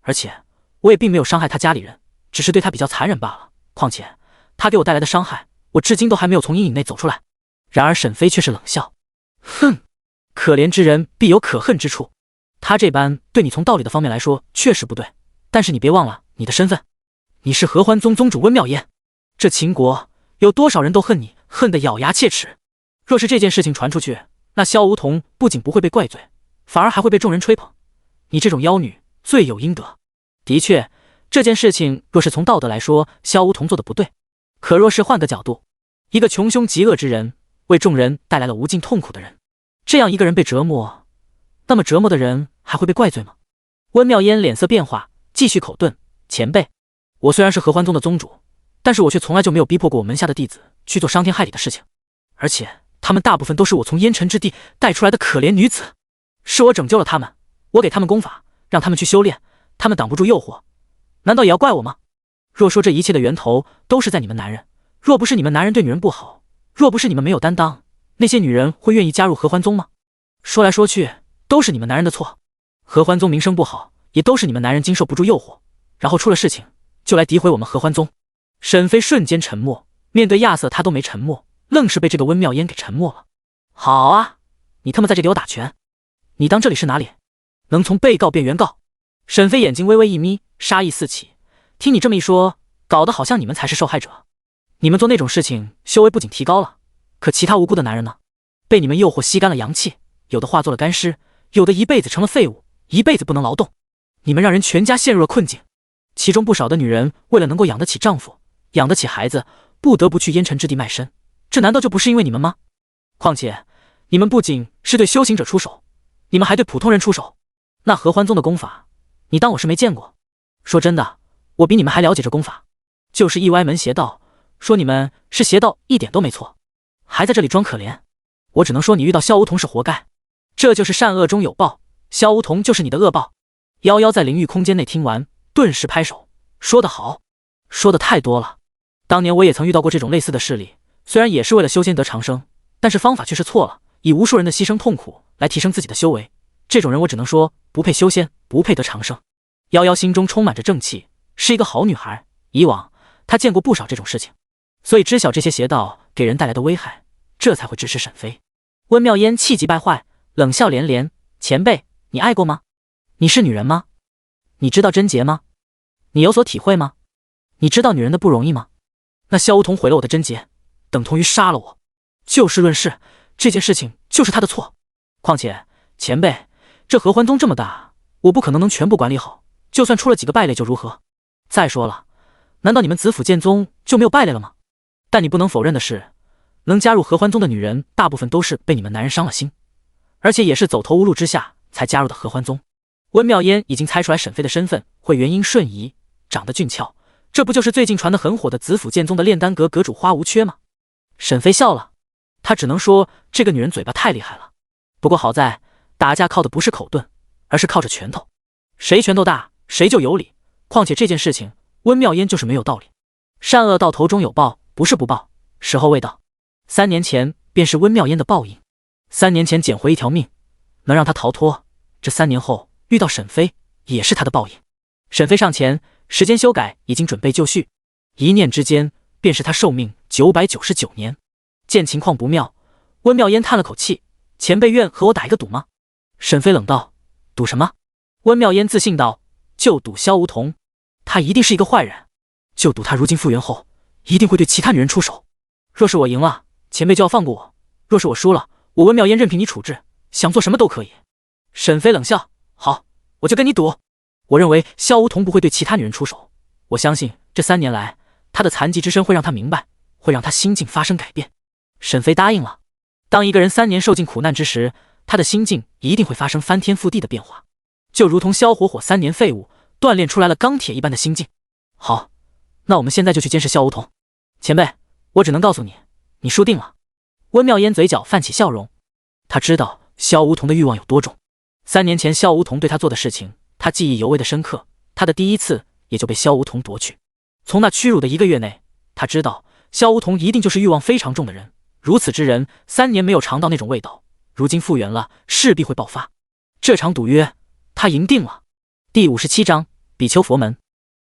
而且我也并没有伤害他家里人，只是对他比较残忍罢了。况且他给我带来的伤害，我至今都还没有从阴影内走出来。然而沈飞却是冷笑，哼，可怜之人必有可恨之处，他这般对你从道理的方面来说确实不对，但是你别忘了你的身份，你是合欢宗宗主温妙烟，这秦国有多少人都恨你，恨得咬牙切齿。若是这件事情传出去，那萧梧桐不仅不会被怪罪，反而还会被众人吹捧。你这种妖女罪有应得。的确，这件事情若是从道德来说，萧梧桐做的不对。可若是换个角度，一个穷凶极恶之人，为众人带来了无尽痛苦的人，这样一个人被折磨，那么折磨的人还会被怪罪吗？温妙烟脸色变化，继续口遁：前辈，我虽然是合欢宗的宗主，但是我却从来就没有逼迫过我门下的弟子去做伤天害理的事情，而且他们大部分都是我从烟尘之地带出来的可怜女子，是我拯救了他们，我给他们功法，让他们去修炼，他们挡不住诱惑，难道也要怪我吗？若说这一切的源头都是在你们男人，若不是你们男人对女人不好，若不是你们没有担当，那些女人会愿意加入合欢宗吗？说来说去，都是你们男人的错。合欢宗名声不好，也都是你们男人经受不住诱惑，然后出了事情就来诋毁我们合欢宗。沈飞瞬间沉默，面对亚瑟他都没沉默，愣是被这个温妙烟给沉默了。好啊，你他妈在这里给我打拳，你当这里是哪里？能从被告变原告？沈飞眼睛微微一眯，杀意四起。听你这么一说，搞得好像你们才是受害者。你们做那种事情，修为不仅提高了，可其他无辜的男人呢？被你们诱惑吸干了阳气，有的化作了干尸，有的一辈子成了废物，一辈子不能劳动。你们让人全家陷入了困境，其中不少的女人为了能够养得起丈夫，养得起孩子，不得不去烟尘之地卖身，这难道就不是因为你们吗？况且你们不仅是对修行者出手，你们还对普通人出手。那合欢宗的功法，你当我是没见过？说真的，我比你们还了解这功法，就是一歪门邪道，说你们是邪道一点都没错，还在这里装可怜。我只能说你遇到萧梧桐是活该，这就是善恶中有报，萧梧桐就是你的恶报。夭夭在灵域空间内听完，顿时拍手，说得好，说的太多了。当年我也曾遇到过这种类似的事例，虽然也是为了修仙得长生，但是方法却是错了，以无数人的牺牲痛苦来提升自己的修为，这种人我只能说不配修仙，不配得长生。夭夭心中充满着正气，是一个好女孩，以往她见过不少这种事情，所以知晓这些邪道给人带来的危害，这才会支持沈飞。温妙烟气急败坏，冷笑连连：前辈，你爱过吗？你是女人吗？你知道贞洁吗？你有所体会吗？你知道女人的不容易吗？那萧梧桐毁了我的贞洁，等同于杀了我。就事论事，这件事情就是他的错。况且前辈，这合欢宗这么大，我不可能全部管理好，就算出了几个败类就如何？再说了，难道你们紫府剑宗就没有败类了吗？但你不能否认的是，能加入合欢宗的女人大部分都是被你们男人伤了心，而且也是走投无路之下才加入的合欢宗。温妙烟已经猜出来沈飞的身份，会元婴瞬移，长得俊俏，这不就是最近传得很火的紫府剑宗的炼丹阁阁主花无缺吗？沈飞笑了，他只能说这个女人嘴巴太厉害了。不过好在打架靠的不是口遁，而是靠着拳头，谁拳头大谁就有理。况且这件事情温妙烟就是没有道理，善恶到头终有报，不是不报，时候未到。3年前便是温妙烟的报应，3年前捡回一条命，能让他逃脱，这3年后遇到沈飞也是他的报应。沈飞上前，时间修改已经准备就绪，一念之间便是他寿命999年。见情况不妙，温妙烟叹了口气：前辈愿和我打一个赌吗？沈飞冷道：赌什么？温妙烟自信道：就赌萧梧桐，他一定是一个坏人，就赌他如今复原后一定会对其他女人出手。若是我赢了，前辈就要放过我；若是我输了，我温妙烟任凭你处置，想做什么都可以。沈飞冷笑：好，我就跟你赌。我认为萧梧桐不会对其他女人出手，我相信这3年来他的残疾之身会让他明白，会让他心境发生改变。沈飞答应了。当一个人3年受尽苦难之时，他的心境一定会发生翻天覆地的变化，就如同萧火火3年废物锻炼出来了钢铁一般的心境。好，那我们现在就去监视萧梧桐。前辈，我只能告诉你，你输定了。温妙烟嘴角泛起笑容，他知道萧梧桐的欲望有多重。3年前萧梧桐对他做的事情，他记忆犹为的深刻，他的第一次也就被萧梧桐夺去。从那屈辱的1个月内，他知道萧梧桐一定就是欲望非常重的人，如此之人3年没有尝到那种味道，如今复原了，势必会爆发。这场赌约他赢定了。第57章比丘佛门。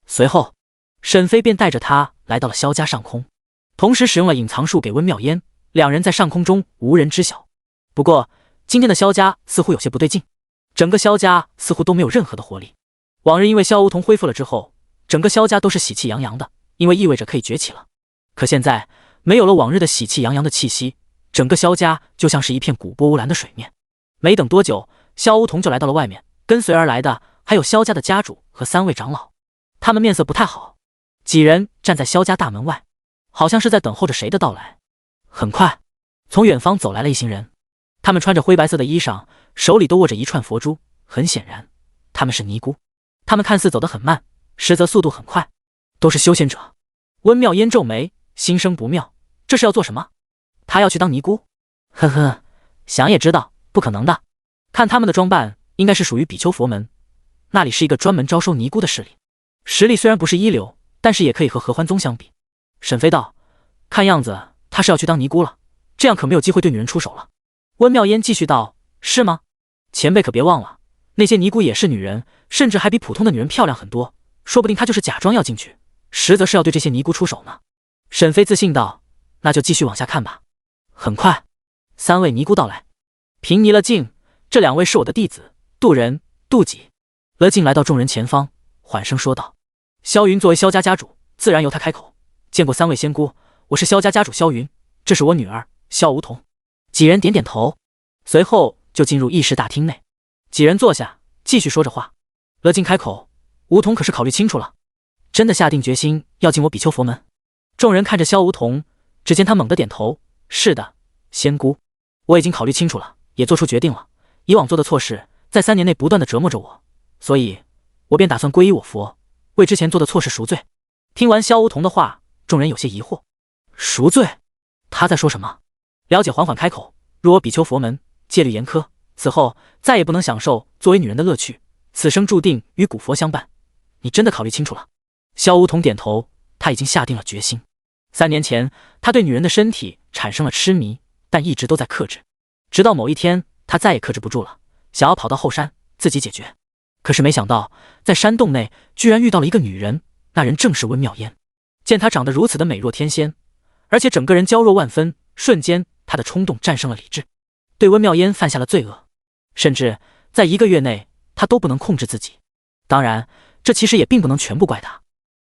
随后沈飞便带着他来到了萧家上空，同时使用了隐藏术给温妙烟，两人在上空中无人知晓。不过今天的萧家似乎有些不对劲，整个萧家似乎都没有任何的活力。往日因为萧梧桐恢复了之后，整个萧家都是喜气洋洋的，因为意味着可以崛起了。可现在没有了往日的喜气洋洋的气息，整个萧家就像是一片古波乌蓝的水面。没等多久，萧梧桐就来到了外面，跟随而来的还有萧家的家主和3位长老，他们面色不太好，几人站在萧家大门外，好像是在等候着谁的到来。很快，从远方走来了一行人，他们穿着灰白色的衣裳，手里都握着一串佛珠，很显然，他们是尼姑。他们看似走得很慢，实则速度很快，都是修仙者。温妙烟皱眉，心生不妙，这是要做什么？他要去当尼姑？呵呵，想也知道，不可能的。看他们的装扮，应该是属于比丘佛门，那里是一个专门招收尼姑的势力，实力虽然不是一流，但是也可以和合欢宗相比。沈飞道，看样子他是要去当尼姑了，这样可没有机会对女人出手了。温妙烟继续道，是吗？前辈可别忘了，那些尼姑也是女人，甚至还比普通的女人漂亮很多，说不定她就是假装要进去，实则是要对这些尼姑出手呢。沈飞自信道，那就继续往下看吧。很快，3位尼姑到来。平尼了静，这2位是我的弟子，杜人、杜己。了静来到众人前方，缓声说道，萧云作为萧家家主，自然由他开口。见过3位仙姑，我是萧家家主萧云，这是我女儿萧梧桐。几人点点头，随后就进入议事大厅内。几人坐下，继续说着话。了静开口，梧桐可是考虑清楚了，真的下定决心要进我比丘佛门？众人看着萧梧桐，只见他猛地点头，是的，仙姑，我已经考虑清楚了，也做出决定了。以往做的错事，在3年内不断的折磨着我，所以我便打算皈依我佛，为之前做的错事赎罪。听完萧梧桐的话，众人有些疑惑，赎罪？他在说什么？了解缓缓开口，入我比丘佛门，戒律严苛，此后再也不能享受作为女人的乐趣，此生注定与古佛相伴。你真的考虑清楚了？萧梧桐点头，他已经下定了决心。3年前，他对女人的身体产生了痴迷，但一直都在克制，直到某一天，他再也克制不住了，想要跑到后山自己解决。可是没想到，在山洞内居然遇到了一个女人，那人正是温妙烟。见她长得如此的美若天仙，而且整个人娇弱万分，瞬间他的冲动战胜了理智，对温妙烟犯下了罪恶，甚至在1个月内他都不能控制自己。当然，这其实也并不能全部怪他。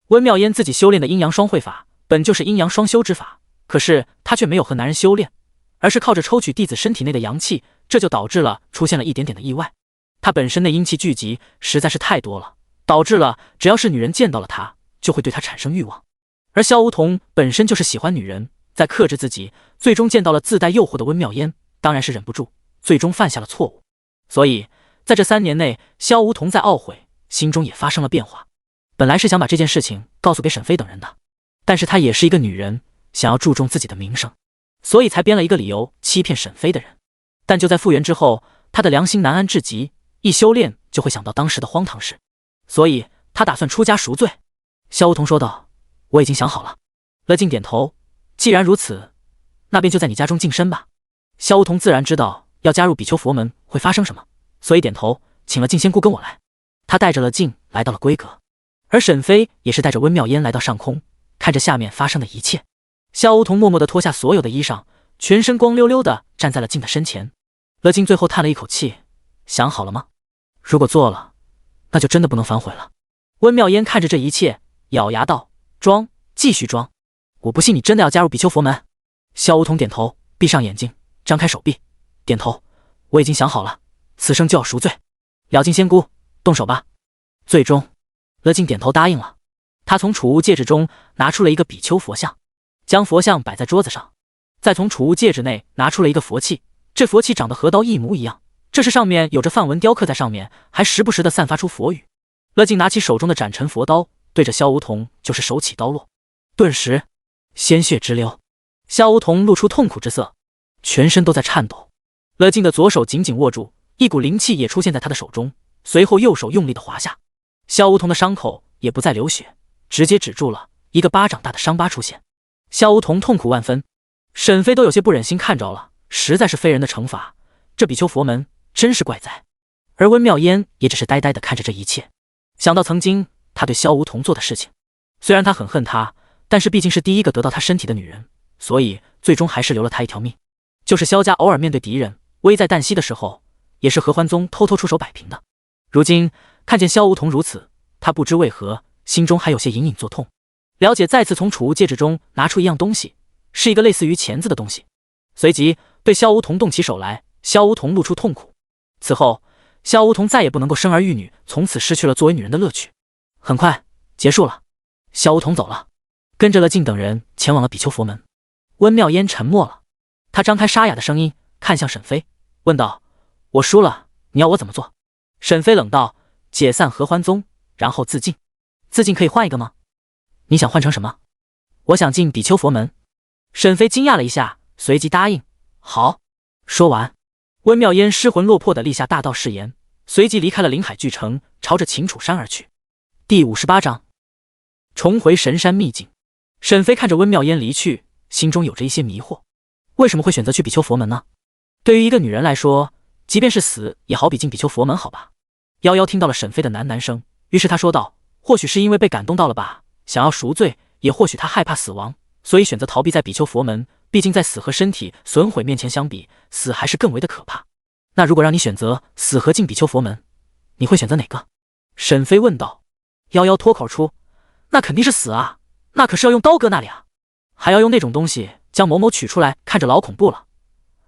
温妙烟自己修炼的阴阳双会法本就是阴阳双修之法，可是她却没有和男人修炼，而是靠着抽取弟子身体内的阳气，这就导致了出现了一点点的意外。她本身的阴气聚集实在是太多了，导致了只要是女人见到了她，就会对她产生欲望。而萧梧桐本身就是喜欢女人，在克制自己，最终见到了自带诱惑的温妙烟，当然是忍不住，最终犯下了错误。所以在这3年内，萧梧桐在懊悔，心中也发生了变化。本来是想把这件事情告诉给沈飞等人的，但是她也是一个女人，想要注重自己的名声，所以才编了一个理由欺骗沈飞的人。但就在复原之后，她的良心难安至极，一修炼就会想到当时的荒唐事，所以她打算出家赎罪。萧梧桐说道，我已经想好了。乐静点头，既然如此，那便就在你家中净身吧。萧梧桐自然知道要加入比丘佛门会发生什么，所以点头，请了静仙姑跟我来。他带着乐静来到了闺阁，而沈飞也是带着温妙烟来到上空，看着下面发生的一切。萧梧桐默默地脱下所有的衣裳，全身光溜溜地站在了静的身前。乐静最后叹了一口气，想好了吗？如果做了，那就真的不能反悔了。温妙烟看着这一切，咬牙道，装，继续装，我不信你真的要加入比丘佛门。萧梧桐点头，闭上眼睛，张开手臂，点头，我已经想好了，此生就要赎罪。了静仙姑，动手吧。最终乐静点头答应了。他从储物戒指中拿出了一个比丘佛像，将佛像摆在桌子上，再从储物戒指内拿出了一个佛器，这佛器长得和刀一模一样，这是上面有着梵文雕刻在上面，还时不时地散发出佛语。乐静拿起手中的斩尘佛刀，对着萧梧桐就是手起刀落，顿时鲜血直流。萧梧桐露出痛苦之色，全身都在颤抖。乐静的左手紧紧握住，一股灵气也出现在他的手中，随后右手用力地划下，萧梧桐的伤口也不再流血，直接止住了，一个巴掌大的伤疤出现。萧梧桐痛苦万分，沈飞都有些不忍心看着了，实在是非人的惩罚，这比丘佛门真是怪哉。而温妙烟也只是呆呆地看着这一切，想到曾经他对萧梧桐做的事情，虽然他很恨他，但是毕竟是第一个得到他身体的女人，所以最终还是留了他一条命。就是萧家偶尔面对敌人危在旦夕的时候，也是合欢宗偷偷出手摆平的。如今看见萧梧桐如此，他不知为何心中还有些隐隐作痛。了解再次从储物戒指中拿出一样东西，是一个类似于钳子的东西。随即对萧梧桐动起手来。萧梧桐露出痛苦。此后，萧梧桐再也不能够生儿育女，从此失去了作为女人的乐趣。很快结束了，萧梧桐走了，跟着乐静等人前往了比丘佛门。温妙烟沉默了，他张开沙哑的声音看向沈飞，问道：“我输了，你要我怎么做？”沈飞冷道：“解散合欢宗，然后自尽。自尽可以换一个吗？你想换成什么？”“我想进比丘佛门。”沈飞惊讶了一下，随即答应：“好。”说完，温妙烟失魂落魄地立下大道誓言，随即离开了临海巨城，朝着秦楚山而去。第58章，重回神山秘境。沈飞看着温妙烟离去，心中有着一些迷惑。为什么会选择去比丘佛门呢？对于一个女人来说，即便是死也好比进比丘佛门好吧。夭夭听到了沈飞的喃喃声，于是他说道：“或许是因为被感动到了吧，想要赎罪，也或许他害怕死亡，所以选择逃避在比丘佛门。毕竟在死和身体损毁面前相比，死还是更为的可怕。那如果让你选择死和进比丘佛门，你会选择哪个？”沈飞问道。夭夭脱口出：“那肯定是死啊，那可是要用刀割那里啊，还要用那种东西将某某取出来，看着老恐怖了。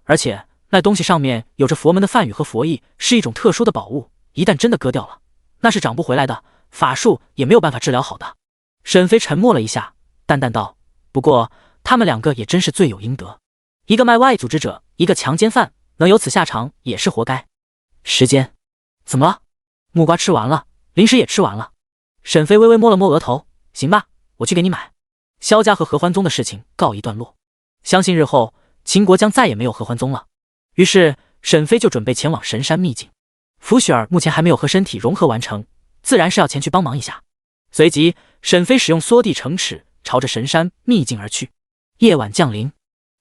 而且那东西上面有着佛门的梵语和佛意，是一种特殊的宝物，一旦真的割掉了，那是长不回来的，法术也没有办法治疗好的。”沈飞沉默了一下，淡淡道：“不过他们两个也真是罪有应得，一个卖外组织者，一个强奸犯，能有此下场也是活该。”时间怎么了？木瓜吃完了，零食也吃完了。沈飞微微摸了摸额头：“行吧，我去给你买。”萧家和合欢宗的事情告一段落，相信日后秦国将再也没有合欢宗了。于是沈飞就准备前往神山秘境。福雪儿目前还没有和身体融合完成，自然是要前去帮忙一下。随即沈飞使用缩地成尺，朝着神山秘境而去。夜晚降临，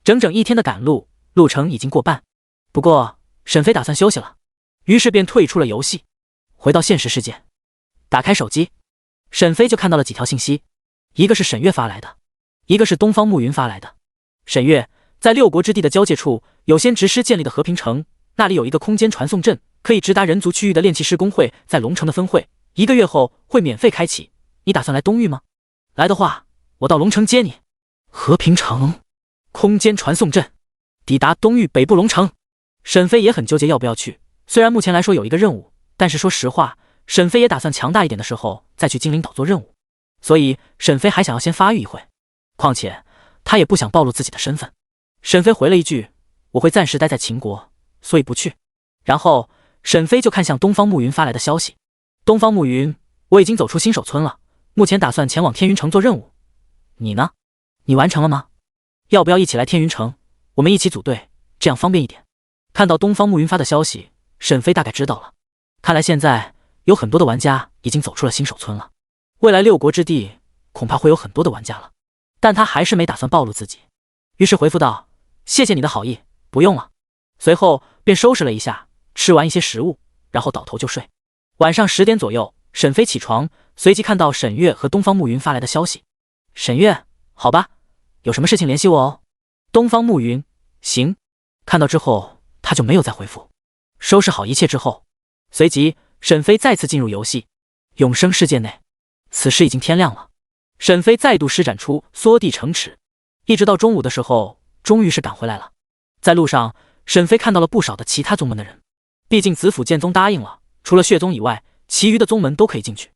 整整一天的赶路，路程已经过半。不过沈飞打算休息了，于是便退出了游戏，回到现实世界。打开手机，沈飞就看到了几条信息，一个是沈月发来的，一个是东方暮云发来的。沈月，在六国之地的交界处，有仙执师建立的和平城，那里有一个空间传送阵，可以直达人族区域的炼器师工会在龙城的分会，1个月后会免费开启。你打算来东域吗？来的话，我到龙城接你。和平城，空间传送阵，抵达东域北部龙城。沈飞也很纠结要不要去，虽然目前来说有一个任务，但是说实话，沈飞也打算强大一点的时候再去精灵岛做任务，所以沈飞还想要先发育一会，况且他也不想暴露自己的身份。沈飞回了一句：“我会暂时待在秦国，所以不去。”然后沈飞就看向东方暮云发来的消息：“东方暮云，我已经走出新手村了，目前打算前往天云城做任务。你呢？你完成了吗？要不要一起来天云城？我们一起组队，这样方便一点。”看到东方暮云发的消息，沈飞大概知道了，看来现在有很多的玩家已经走出了新手村了，未来六国之地恐怕会有很多的玩家了。但他还是没打算暴露自己，于是回复道：“谢谢你的好意，不用了。”随后便收拾了一下，吃完一些食物，然后倒头就睡。晚上10点左右，沈飞起床，随即看到沈月和东方暮云发来的消息：“沈月，好吧，有什么事情联系我哦。”东方暮云：“行。”看到之后他就没有再回复。收拾好一切之后，随即沈飞再次进入游戏永生世界内。此时已经天亮了，沈飞再度施展出缩地成尺，一直到中午的时候，终于是赶回来了。在路上，沈飞看到了不少的其他宗门的人，毕竟子府剑宗答应了，除了血宗以外，其余的宗门都可以进去，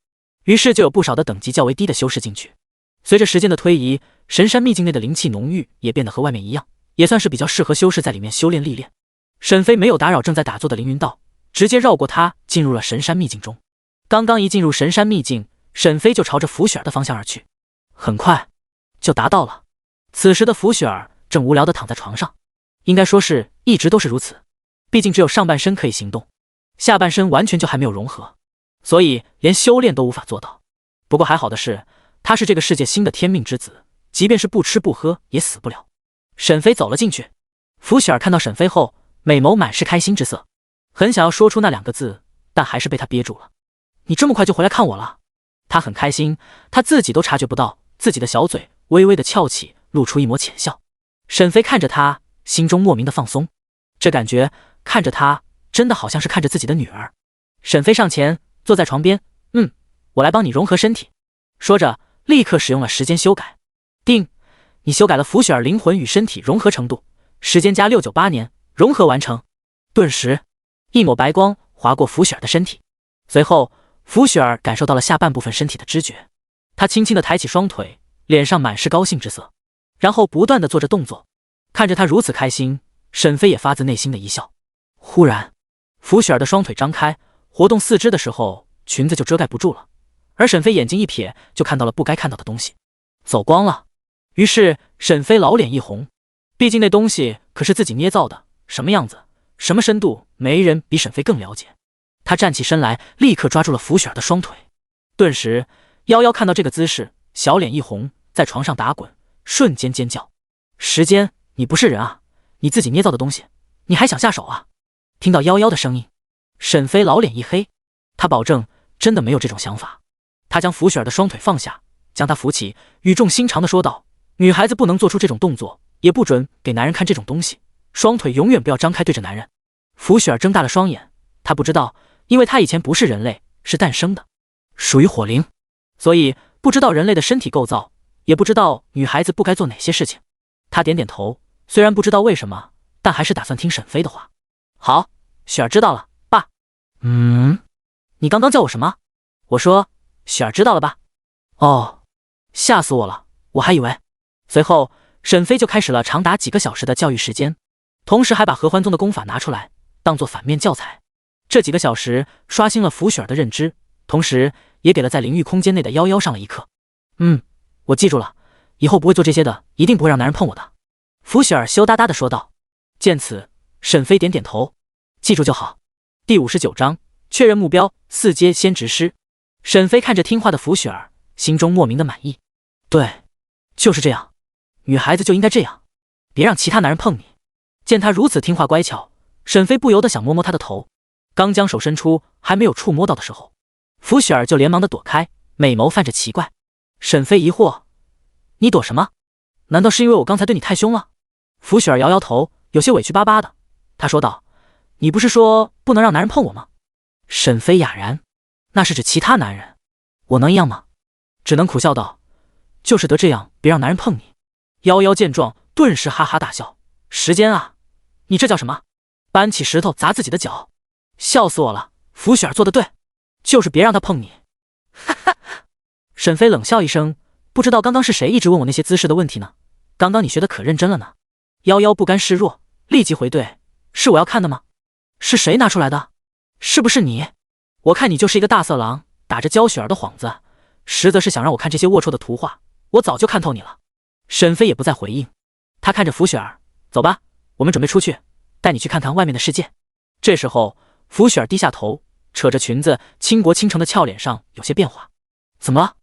于是就有不少的等级较为低的修士进去。随着时间的推移，神山秘境内的灵气浓郁，也变得和外面一样，也算是比较适合修士在里面修炼历练。沈飞没有打扰正在打坐的凌云道，直接绕过他进入了神山秘境中。刚刚一进入神山秘境，沈飞就朝着福雪儿的方向而去，很快就达到了。此时的福雪儿正无聊地躺在床上，应该说是一直都是如此，毕竟只有上半身可以行动，下半身完全就还没有融合，所以连修炼都无法做到。不过还好的是，他是这个世界新的天命之子，即便是不吃不喝也死不了。沈飞走了进去，福雪儿看到沈飞后，美眸满是开心之色，很想要说出那2个字，但还是被他憋住了。你这么快就回来看我了？他很开心，他自己都察觉不到自己的小嘴微微的翘起，露出一抹浅笑。沈飞看着他，心中莫名的放松，这感觉看着他真的好像是看着自己的女儿。沈飞上前坐在床边，我来帮你融合身体。说着立刻使用了时间修改。定，你修改了福雪儿灵魂与身体融合程度时间加698年，融合完成。顿时，一抹白光划过福雪儿的身体，随后福雪儿感受到了下半部分身体的知觉。她轻轻地抬起双腿，脸上满是高兴之色，然后不断地做着动作。看着她如此开心，沈飞也发自内心的一笑。忽然，福雪儿的双腿张开，活动四肢的时候，裙子就遮盖不住了。而沈飞眼睛一瞥，就看到了不该看到的东西，走光了。于是沈飞老脸一红，毕竟那东西可是自己捏造的，什么样子，什么深度，没人比沈飞更了解。他站起身来，立刻抓住了福雪儿的双腿。顿时，夭夭看到这个姿势，小脸一红，在床上打滚，瞬间尖叫：“时间，你不是人啊！你自己捏造的东西，你还想下手啊？”听到夭夭的声音，沈飞老脸一黑，他保证真的没有这种想法。他将福雪儿的双腿放下，将她扶起，语重心长地说道：“女孩子不能做出这种动作，也不准给男人看这种东西，双腿永远不要张开对着男人。”福雪儿睁大了双眼，她不知道，因为她以前不是人类，是诞生的，属于火灵，所以不知道人类的身体构造，也不知道女孩子不该做哪些事情。她点点头，虽然不知道为什么，但还是打算听沈飞的话。好，雪儿知道了，爸。你刚刚叫我什么？我说雪儿知道了吧？哦，吓死我了，我还以为。随后沈飞就开始了长达几个小时的教育时间，同时还把合欢宗的功法拿出来当做反面教材。这几个小时刷新了福雪儿的认知，同时也给了在灵域空间内的夭夭上了一课。我记住了，以后不会做这些的，一定不会让男人碰我的。福雪儿羞答答地说道。见此，沈飞点点头，记住就好。第59章确认目标，4阶先职师。沈飞看着听话的福雪儿，心中莫名的满意。对，就是这样，女孩子就应该这样，别让其他男人碰你。见她如此听话乖巧，沈飞不由得想摸摸她的头，刚将手伸出，还没有触摸到的时候，福雪儿就连忙的躲开，美眸泛着奇怪。沈飞疑惑：你躲什么？难道是因为我刚才对你太凶了？福雪儿摇摇头，有些委屈巴巴的，她说道：你不是说不能让男人碰我吗？沈飞哑然，那是指其他男人，我能一样吗？只能苦笑道：就是得这样，别让男人碰你。夭夭见状，顿时哈哈大笑：时间啊，你这叫什么？搬起石头砸自己的脚，笑死我了。福雪儿做得对，就是别让他碰你。哈哈。沈飞冷笑一声，不知道刚刚是谁一直问我那些姿势的问题呢？刚刚你学得可认真了呢。夭夭不甘示弱，立即回怼：是我要看的吗？是谁拿出来的？是不是你？我看你就是一个大色狼，打着教雪儿的幌子，实则是想让我看这些龌龊的图画。我早就看透你了。沈飞也不再回应，他看着福雪儿：走吧，我们准备出去，带你去看看外面的世界。这时候福雪儿低下头，扯着裙子，倾国倾城的俏脸上有些变化。怎么了？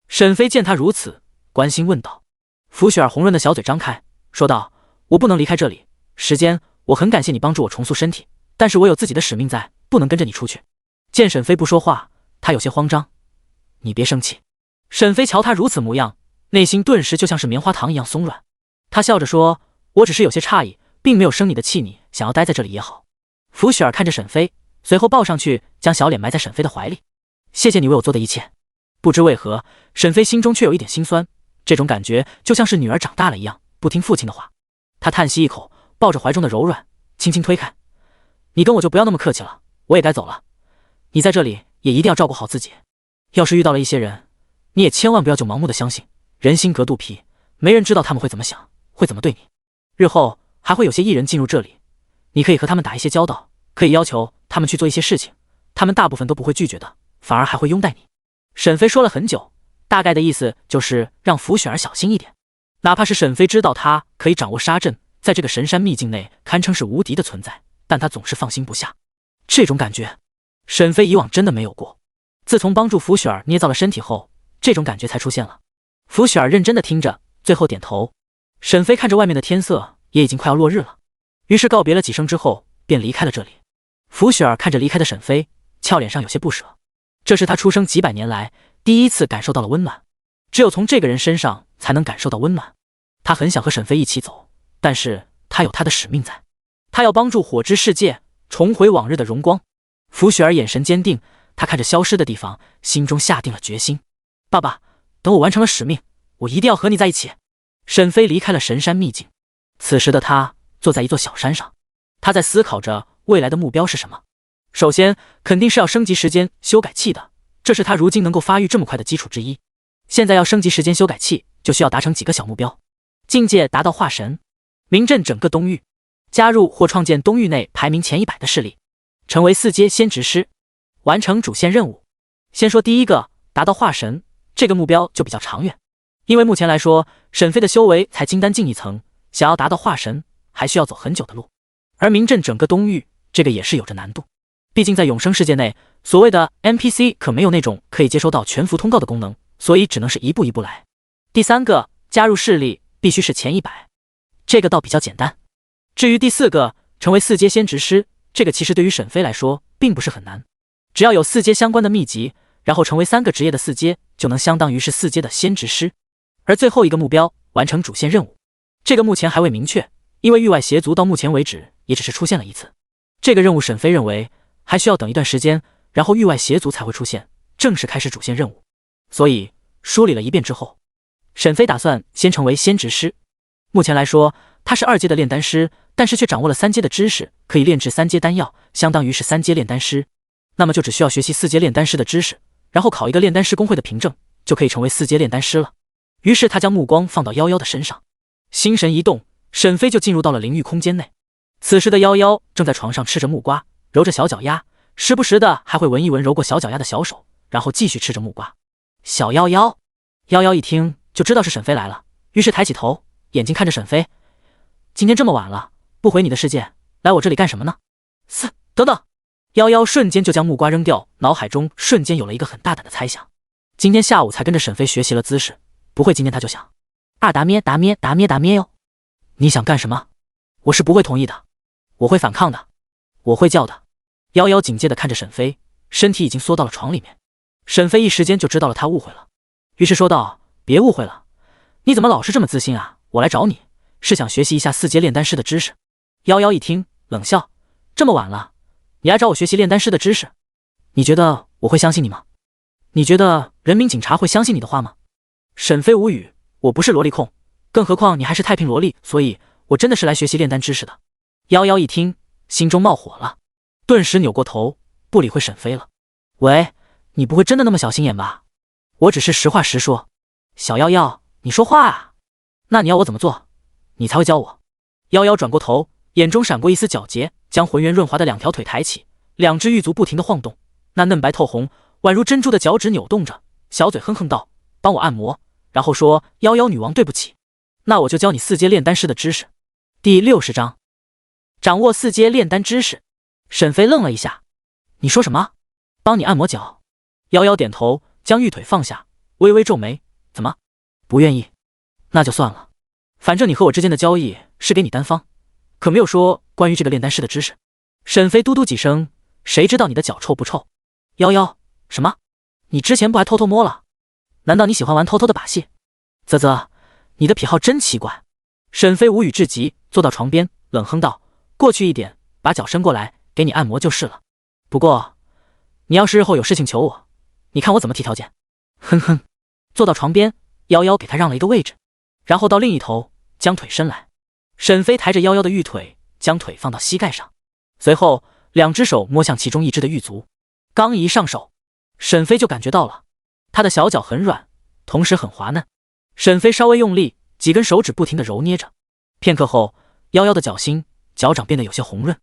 沈飞见她如此，关心问道。福雪儿红润的小嘴张开，说道：我不能离开这里，时间，我很感谢你帮助我重塑身体，但是我有自己的使命在，不能跟着你出去。见沈飞不说话，他有些慌张。你别生气。沈飞瞧他如此模样，内心顿时就像是棉花糖一样松软。他笑着说：我只是有些诧异，并没有生你的气，你想要待在这里也好。福雪儿看着沈飞，随后抱上去，将小脸埋在沈飞的怀里。谢谢你为我做的一切。不知为何，沈飞心中却有一点心酸，这种感觉就像是女儿长大了一样，不听父亲的话。他叹息一口，抱着怀中的柔软，轻轻推开。你跟我就不要那么客气了，我也该走了。你在这里也一定要照顾好自己。要是遇到了一些人，你也千万不要就盲目的相信，人心隔肚皮，没人知道他们会怎么想，会怎么对你。日后还会有些异人进入这里，你可以和他们打一些交道，可以要求他们去做一些事情，他们大部分都不会拒绝的，反而还会拥戴你。沈飞说了很久，大概的意思就是让福雪儿小心一点。哪怕是沈飞知道他可以掌握杀阵，在这个神山秘境内堪称是无敌的存在，但他总是放心不下。这种感觉，沈飞以往真的没有过。自从帮助福雪儿捏造了身体后，这种感觉才出现了。福雪儿认真的听着，最后点头。沈飞看着外面的天色，也已经快要落日了，于是告别了几声之后，便离开了这里。福雪儿看着离开的沈飞，俏脸上有些不舍。这是他出生几百年来第一次感受到了温暖，只有从这个人身上才能感受到温暖。他很想和沈飞一起走，但是他有他的使命在，他要帮助火之世界重回往日的荣光。福雪儿眼神坚定，她看着消失的地方，心中下定了决心。爸爸，等我完成了使命，我一定要和你在一起。沈飞离开了神山秘境，此时的他坐在一座小山上，他在思考着未来的目标是什么。首先，肯定是要升级时间修改器的，这是他如今能够发育这么快的基础之一。现在要升级时间修改器，就需要达成几个小目标：境界达到化神，名震整个东域，加入或创建东域内排名前100的势力，成为4阶先执师，完成主线任务。先说第一个，达到化神，这个目标就比较长远，因为目前来说，沈飞的修为才金丹境一层，想要达到化神，还需要走很久的路。而名震整个东域，这个也是有着难度。毕竟在永生世界内，所谓的 NPC 可没有那种可以接收到全服通告的功能，所以只能是一步一步来。第三个，加入势力必须是前100，这个倒比较简单。至于第4个，成为4阶先执师，这个其实对于沈飞来说并不是很难，只要有4阶相关的秘籍，然后成为3个职业的4阶，就能相当于是4阶的先执师。而最后一个目标，完成主线任务，这个目前还未明确，因为域外邪族到目前为止也只是出现了一次。这个任务沈飞认为还需要等一段时间，然后域外邪族才会出现，正式开始主线任务。所以梳理了一遍之后，沈飞打算先成为先执师。目前来说，他是2阶的炼丹师，但是却掌握了3阶的知识，可以炼制3阶丹药，相当于是3阶炼丹师。那么就只需要学习4阶炼丹师的知识，然后考一个炼丹师公会的凭证，就可以成为4阶炼丹师了。于是他将目光放到夭夭的身上，心神一动，沈飞就进入到了灵域空间内。此时的夭夭正在床上吃着木瓜，揉着小脚丫，时不时的还会闻一闻揉过小脚丫的小手，然后继续吃着木瓜。小夭夭，夭夭一听就知道是沈飞来了，于是抬起头，眼睛看着沈飞：今天这么晚了，不回你的世界，来我这里干什么呢？等等！夭夭瞬间就将木瓜扔掉，脑海中瞬间有了一个很大胆的猜想。今天下午才跟着沈飞学习了姿势，不会今天他就想二达咩达咩达咩达咩哟。你想干什么？我是不会同意的，我会反抗的，我会叫的。夭夭警戒地看着沈飞，身体已经缩到了床里面。沈飞一时间就知道了他误会了，于是说道：别误会了，你怎么老是这么自信啊？我来找你是想学习一下4阶炼丹师的知识。夭夭一听冷笑：这么晚了，你来找我学习炼丹师的知识？你觉得我会相信你吗？你觉得人民警察会相信你的话吗？沈飞无语：我不是萝莉控，更何况你还是太平萝莉，所以我真的是来学习炼丹知识的。夭夭一听心中冒火了，顿时扭过头不理会沈飞了。喂，你不会真的那么小心眼吧？我只是实话实说。小夭夭，你说话啊？那你要我怎么做你才会教我？夭夭转过头，眼中闪过一丝皎洁，将浑圆润滑的2条腿抬起，2只玉足不停地晃动，那嫩白透红宛如珍珠的脚趾扭动着，小嘴哼哼道：帮我按摩，然后说夭夭女王对不起，那我就教你4阶炼丹师的知识。第60章掌握4阶炼丹知识。沈飞愣了一下，你说什么？帮你按摩脚？夭夭点头，将玉腿放下，微微皱眉，怎么不愿意？那就算了，反正你和我之间的交易是给你单方，可没有说关于这个炼丹师的知识。沈飞嘟嘟几声，谁知道你的脚臭不臭？夭夭，什么？你之前不还偷偷摸了？难道你喜欢玩偷偷的把戏？啧啧，你的癖好真奇怪。沈飞无语至极，坐到床边冷哼道：过去一点，把脚伸过来给你按摩就是了。不过你要是日后有事情求我，你看我怎么提条件？哼哼。坐到床边，夭夭给他让了一个位置，然后到另一头将腿伸来。沈飞抬着夭夭的玉腿，将腿放到膝盖上，随后2只手摸向其中一只的玉足，刚一上手，沈飞就感觉到了他的小脚很软，同时很滑嫩。沈飞稍微用力，几根手指不停地揉捏着，片刻后，夭夭的脚心、脚掌变得有些红润，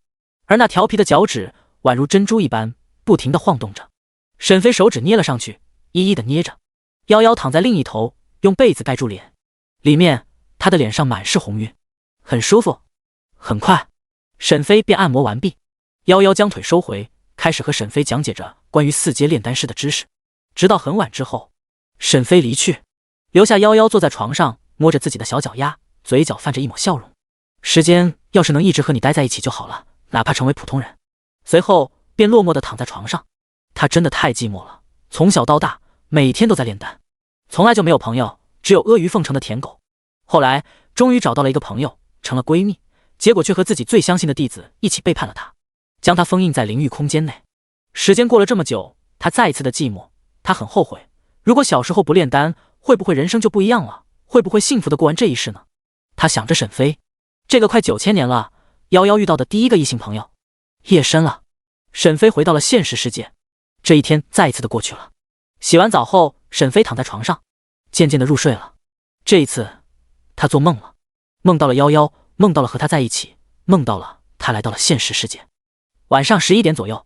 而那调皮的脚趾宛如珍珠一般不停地晃动着。沈飞手指捏了上去，一一地捏着。夭夭躺在另一头，用被子盖住脸，里面他的脸上满是红晕，很舒服。很快，沈飞便按摩完毕。夭夭将腿收回，开始和沈飞讲解着关于4阶炼丹师的知识，直到很晚之后，沈飞离去，留下夭夭坐在床上，摸着自己的小脚丫，嘴角泛着一抹笑容。时间要是能一直和你待在一起就好了，哪怕成为普通人。随后便落寞地躺在床上，他真的太寂寞了，从小到大每天都在炼丹，从来就没有朋友，只有阿谀奉承的舔狗。后来终于找到了一个朋友，成了闺蜜，结果却和自己最相信的弟子一起背叛了他，将他封印在灵域空间内。时间过了这么久，他再一次的寂寞，他很后悔，如果小时候不炼丹，会不会人生就不一样了？会不会幸福的过完这一世呢？他想着沈飞，这个快9000年了，夭夭遇到的第一个异性朋友。夜深了，沈飞回到了现实世界。这一天再一次的过去了。洗完澡后，沈飞躺在床上，渐渐的入睡了。这一次，他做梦了，梦到了夭夭，梦到了和他在一起，梦到了他来到了现实世界。晚上11点左右，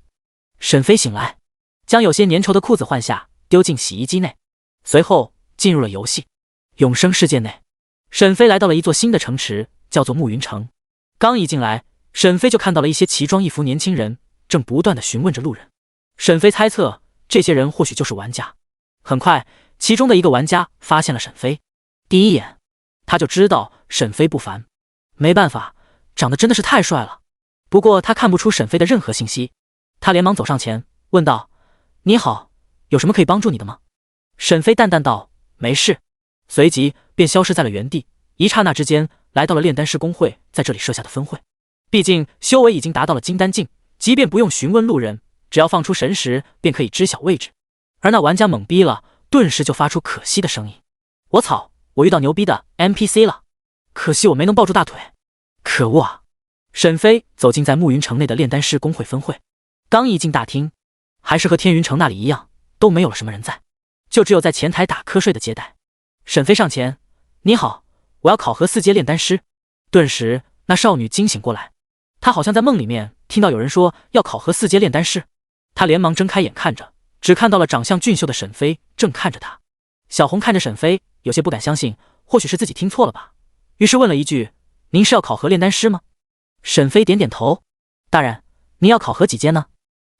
沈飞醒来，将有些粘稠的裤子换下，丢进洗衣机内，随后进入了游戏永生世界内。沈飞来到了一座新的城池，叫做暮云城。刚一进来，沈飞就看到了一些奇装异服年轻人，正不断的询问着路人。沈飞猜测这些人或许就是玩家。很快，其中的一个玩家发现了沈飞，第一眼他就知道沈飞不凡，没办法，长得真的是太帅了。不过他看不出沈飞的任何信息，他连忙走上前问道：“你好，有什么可以帮助你的吗？”沈飞淡淡道：“没事。”随即便消失在了原地，一刹那之间来到了炼丹师公会在这里设下的分会。毕竟修为已经达到了金丹境，即便不用询问路人，只要放出神识便可以知晓位置。而那玩家懵逼了，顿时就发出可惜的声音：“我操，我遇到牛逼的 NPC 了，可惜我没能抱住大腿，可恶啊！”沈飞走进在暮云城内的炼丹师公会分会，刚一进大厅，还是和天云城那里一样，都没有了什么人在，就只有在前台打瞌睡的接待。沈飞上前：“你好，我要考核4阶炼丹师。”顿时那少女惊醒过来，她好像在梦里面听到有人说要考核4阶炼丹师，她连忙睁开眼看着，只看到了长相俊秀的沈飞正看着她。小红看着沈飞，有些不敢相信，或许是自己听错了吧，于是问了一句：“您是要考核炼丹师吗？”沈飞点点头：“大人，您要考核几阶呢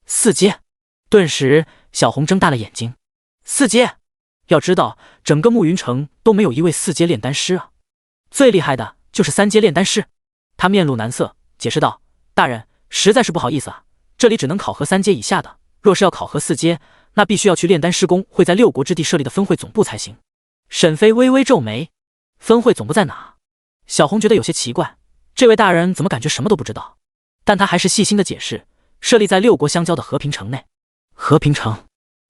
？”4阶。顿时小红睁大了眼睛：“4阶？要知道整个暮云城都没有一位4阶炼丹师啊，最厉害的就是3阶炼丹师。”他面露难色，解释道：“大人，实在是不好意思啊，这里只能考核3阶以下的，若是要考核4阶，那必须要去炼丹师公会在6国之地设立的分会总部才行。”沈飞微微皱眉：“分会总部在哪？”小红觉得有些奇怪，这位大人怎么感觉什么都不知道？但他还是细心的解释：“设立在6国相交的和平城内。”和平城，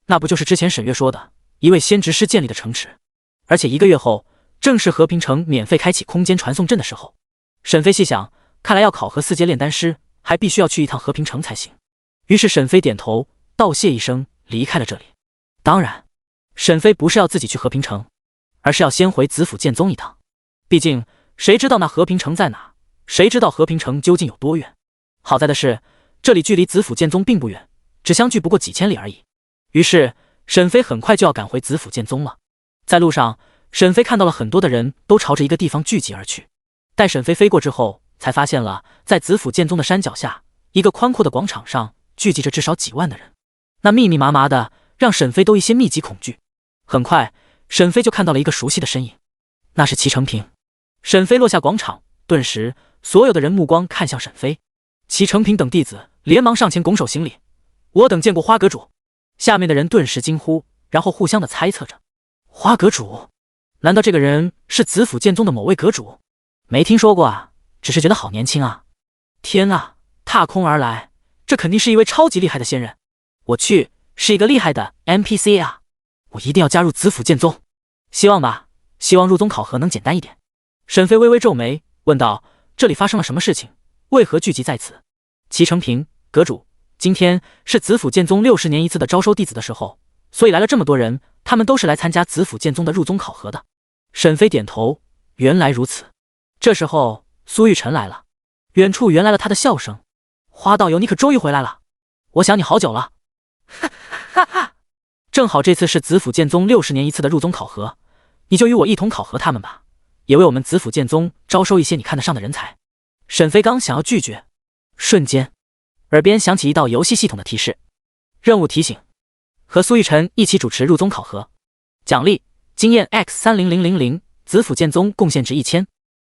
那不就是之前沈月说的一位先职师建立的城池？而且1个月后，正是和平城免费开启空间传送阵的时候。沈飞细想，看来要考核4阶炼丹师，还必须要去一趟和平城才行。于是沈飞点头道谢一声，离开了这里。当然，沈飞不是要自己去和平城，而是要先回子府剑宗一趟。毕竟谁知道那和平城在哪？谁知道和平城究竟有多远？好在的是，这里距离子府剑宗并不远，只相距不过几千里而已。于是沈飞很快就要赶回子府剑宗了。在路上，沈飞看到了很多的人都朝着一个地方聚集而去。待沈飞飞过之后，才发现了在子府剑宗的山脚下，一个宽阔的广场上聚集着至少几万的人，那密密麻麻的让沈飞都一些密集恐惧。很快，沈飞就看到了一个熟悉的身影，那是齐成平。沈飞落下广场，顿时所有的人目光看向沈飞。齐成平等弟子连忙上前拱手行礼：“我等见过花阁主。”下面的人顿时惊呼，然后互相的猜测着：“花阁主？难道这个人是子府剑宗的某位阁主？没听说过啊，只是觉得好年轻啊！天啊，踏空而来，这肯定是一位超级厉害的仙人。我去，是一个厉害的 NPC 啊！我一定要加入子府剑宗，希望吧，希望入宗考核能简单一点。”沈飞微微皱眉，问道：“这里发生了什么事情？为何聚集在此？”齐成平：“阁主，今天是子府剑宗60年一次的招收弟子的时候，所以来了这么多人，他们都是来参加子府剑宗的入宗考核的。”沈飞点头：“原来如此。”这时候苏玉晨来了，远处传来了他的笑声：“花道友，你可终于回来了，我想你好久了。”哈哈哈！正好这次是子府剑宗60年一次的入宗考核，你就与我一同考核他们吧，也为我们子府剑宗招收一些你看得上的人才。沈飞刚想要拒绝，瞬间耳边响起一道游戏系统的提示：任务提醒，和苏玉晨一起主持入宗考核，奖励经验 X30000，子府剑宗贡献值1000。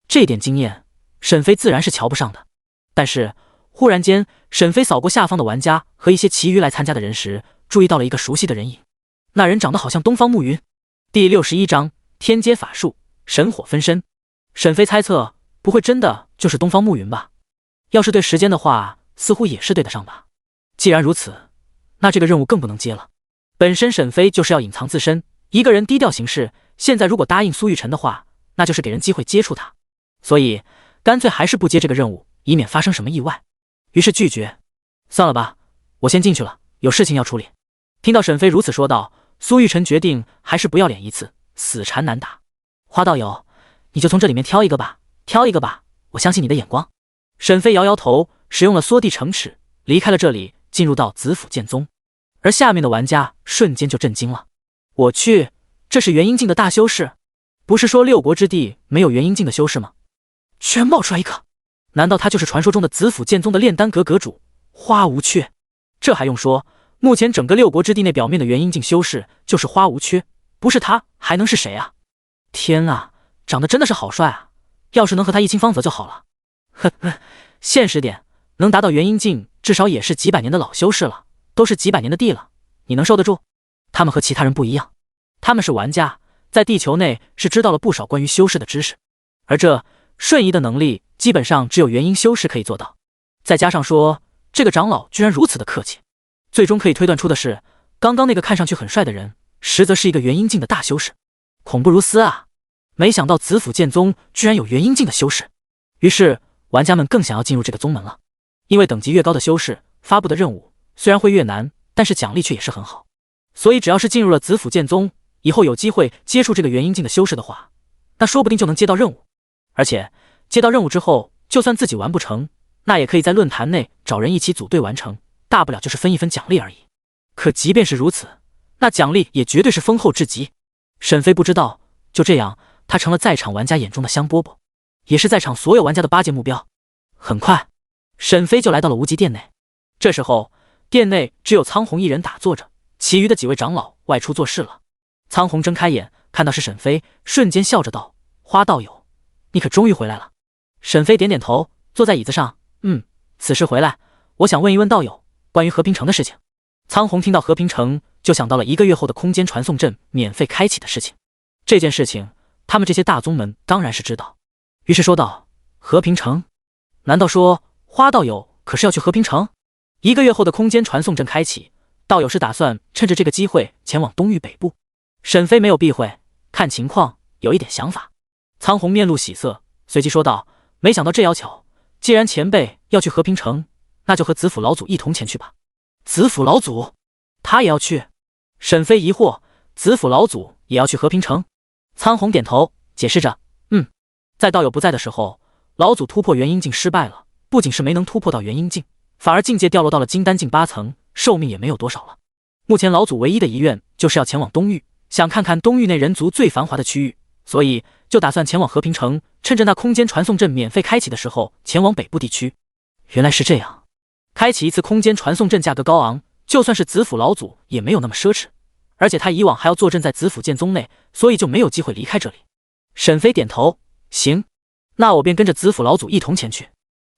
这点经验，沈飞自然是瞧不上的。但是忽然间，沈飞扫过下方的玩家和一些其余来参加的人时，注意到了一个熟悉的人影。那人长得好像东方暮云。第61章天阶法术，神火分身。沈飞猜测，不会真的就是东方暮云吧？要是对时间的话，似乎也是对得上吧。既然如此，那这个任务更不能接了。本身沈飞就是要隐藏自身，一个人低调行事，现在如果答应苏玉晨的话，那就是给人机会接触他。所以干脆还是不接这个任务，以免发生什么意外。于是拒绝。算了吧，我先进去了，有事情要处理。听到沈飞如此说道，苏玉晨决定还是不要脸一次，死缠难打。花道友，你就从这里面挑一个吧，挑一个吧，我相信你的眼光。沈飞摇摇头，使用了缩地成尺，离开了这里，进入到紫府剑宗。而下面的玩家瞬间就震惊了。我去，这是元婴境的大修士？不是说六国之地没有元婴境的修士吗？居然冒出来一个，难道他就是传说中的紫府剑宗的炼丹阁阁主花无缺？这还用说，目前整个六国之地内表面的元婴境修士就是花无缺，不是他还能是谁啊？天啊，长得真的是好帅啊！要是能和他一清芳泽就好了。呵呵，现实点，能达到元婴境至少也是几百年的老修士了，都是几百年的地了，你能受得住？他们和其他人不一样，他们是玩家，在地球内是知道了不少关于修士的知识，而这瞬移的能力基本上只有元婴修士可以做到。再加上说，这个长老居然如此的客气，最终可以推断出的是，刚刚那个看上去很帅的人，实则是一个元婴境的大修士。恐怖如斯啊！没想到紫府剑宗居然有元婴境的修士，于是玩家们更想要进入这个宗门了。因为等级越高的修士发布的任务虽然会越难，但是奖励却也是很好，所以只要是进入了紫府剑宗，以后有机会接触这个元婴境的修士的话，那说不定就能接到任务。而且接到任务之后，就算自己完不成，那也可以在论坛内找人一起组队完成，大不了就是分一分奖励而已。可即便是如此，那奖励也绝对是丰厚至极。沈飞不知道，就这样他成了在场玩家眼中的香饽饽，也是在场所有玩家的巴结目标。很快沈飞就来到了无极殿内，这时候殿内只有苍红一人打坐着，其余的几位长老外出做事了。苍红睁开眼看到是沈飞，瞬间笑着道：花道友，你可终于回来了。沈飞点点头，坐在椅子上，此时回来，我想问一问道友关于和平城的事情。苍红听到和平城，就想到了1个月后的空间传送阵免费开启的事情。这件事情他们这些大宗门当然是知道，于是说道：和平城？难道说花道友可是要去和平城？1个月后的空间传送阵开启，道友是打算趁着这个机会前往东域北部？沈飞没有避讳，看情况有一点想法。苍红面露喜色，随即说道：没想到这要巧，既然前辈要去和平城，那就和紫府老祖一同前去吧。紫府老祖他也要去？沈飞疑惑，紫府老祖也要去和平城？苍红点头解释着，在道友不在的时候，老祖突破元婴境失败了，不仅是没能突破到元婴境，反而境界掉落到了金丹境8层，寿命也没有多少了。目前老祖唯一的遗愿就是要前往东域，想看看东域内人族最繁华的区域，所以就打算前往和平城，趁着那空间传送阵免费开启的时候前往北部地区。原来是这样，开启一次空间传送阵价格高昂，就算是紫府老祖也没有那么奢侈，而且他以往还要坐镇在紫府剑宗内，所以就没有机会离开这里。沈飞点头，行，那我便跟着紫府老祖一同前去。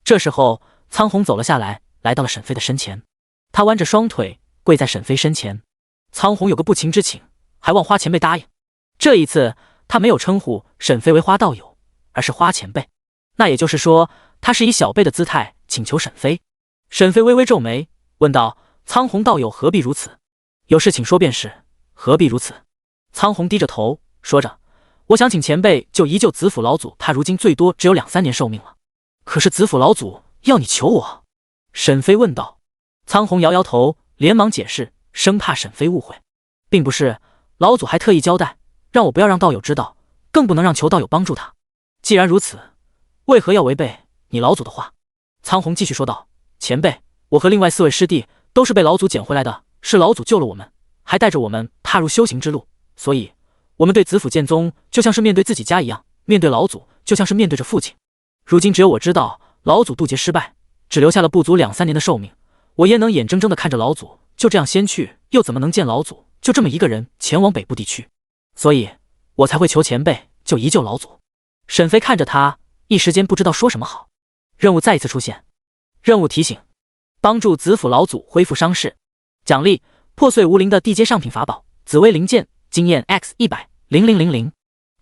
这时候苍红走了下来，来到了沈飞的身前，他弯着双腿跪在沈飞身前。苍红有个不情之请，还望花前辈答应。这一次他没有称呼沈飞为花道友，而是花前辈，那也就是说他是以小辈的姿态请求沈飞。沈飞微微皱眉问道：苍红道友何必如此？有事请说便是，何必如此？苍红低着头说着：我想请前辈就一救紫府老祖，他如今最多只有2-3年寿命了。可是紫府老祖要你求我？沈飞问道。苍红摇摇头，连忙解释，生怕沈飞误会，并不是，老祖还特意交代让我不要让道友知道，更不能让求道友帮助他。既然如此，为何要违背你老祖的话？苍红继续说道：前辈，我和另外4位师弟都是被老祖捡回来的，是老祖救了我们，还带着我们踏入修行之路，所以我们对紫府剑宗就像是面对自己家一样，面对老祖就像是面对着父亲。如今只有我知道老祖渡劫失败，只留下了不足2-3年的寿命，我焉能眼睁睁地看着老祖就这样先去，又怎么能见老祖就这么一个人前往北部地区？所以我才会求前辈就一救老祖。沈飞看着他，一时间不知道说什么好。任务再一次出现，任务提醒：帮助紫府老祖恢复伤势，奖励破碎无灵的地阶上品法宝紫薇灵剑，经验 X100,0000。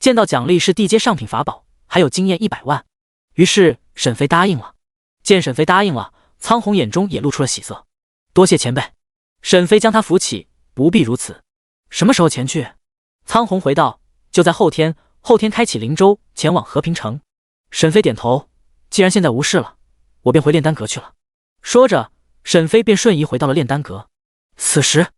见到奖励是地阶上品法宝，还有经验100万，于是沈飞答应了。见沈飞答应了，苍红眼中也露出了喜色。多谢前辈。沈飞将他扶起，不必如此。什么时候前去？苍红回道：就在后天，后天开启灵舟前往和平城。沈飞点头，既然现在无事了，我便回炼丹阁去了。说着，沈飞便瞬移回到了炼丹阁。此时，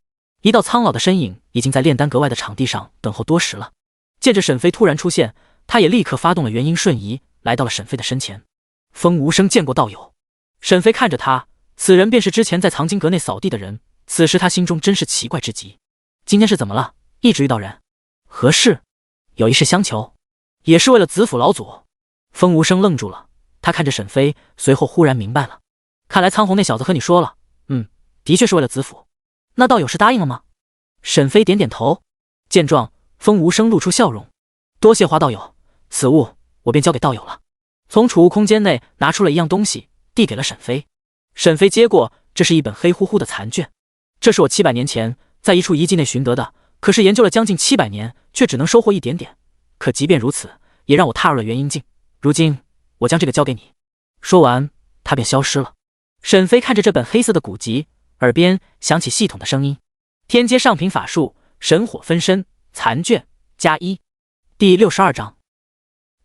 一道苍老的身影已经在炼丹阁外的场地上等候多时了。见着沈飞突然出现，他也立刻发动了元婴瞬移，来到了沈飞的身前。风无声见过道友。沈飞看着他，此人便是之前在藏经阁内扫地的人。此时他心中真是奇怪之极，今天是怎么了？一直遇到人，何事？有一事相求，也是为了子府老祖。风无声愣住了，他看着沈飞，随后忽然明白了，看来苍红那小子和你说了，的确是为了子府。那道友是答应了吗？沈飞点点头。见状，风无声露出笑容，多谢华道友，此物我便交给道友了。从储物空间内拿出了一样东西，递给了沈飞。沈飞接过，这是一本黑乎乎的残卷，这是我700年前在一处遗迹内寻得的，可是研究了将近700年，却只能收获一点点。可即便如此，也让我踏入了元婴境。如今我将这个交给你。说完，他便消失了。沈飞看着这本黑色的古籍，耳边响起系统的声音：天阶上品法术，神火分身，残卷+1。第62章，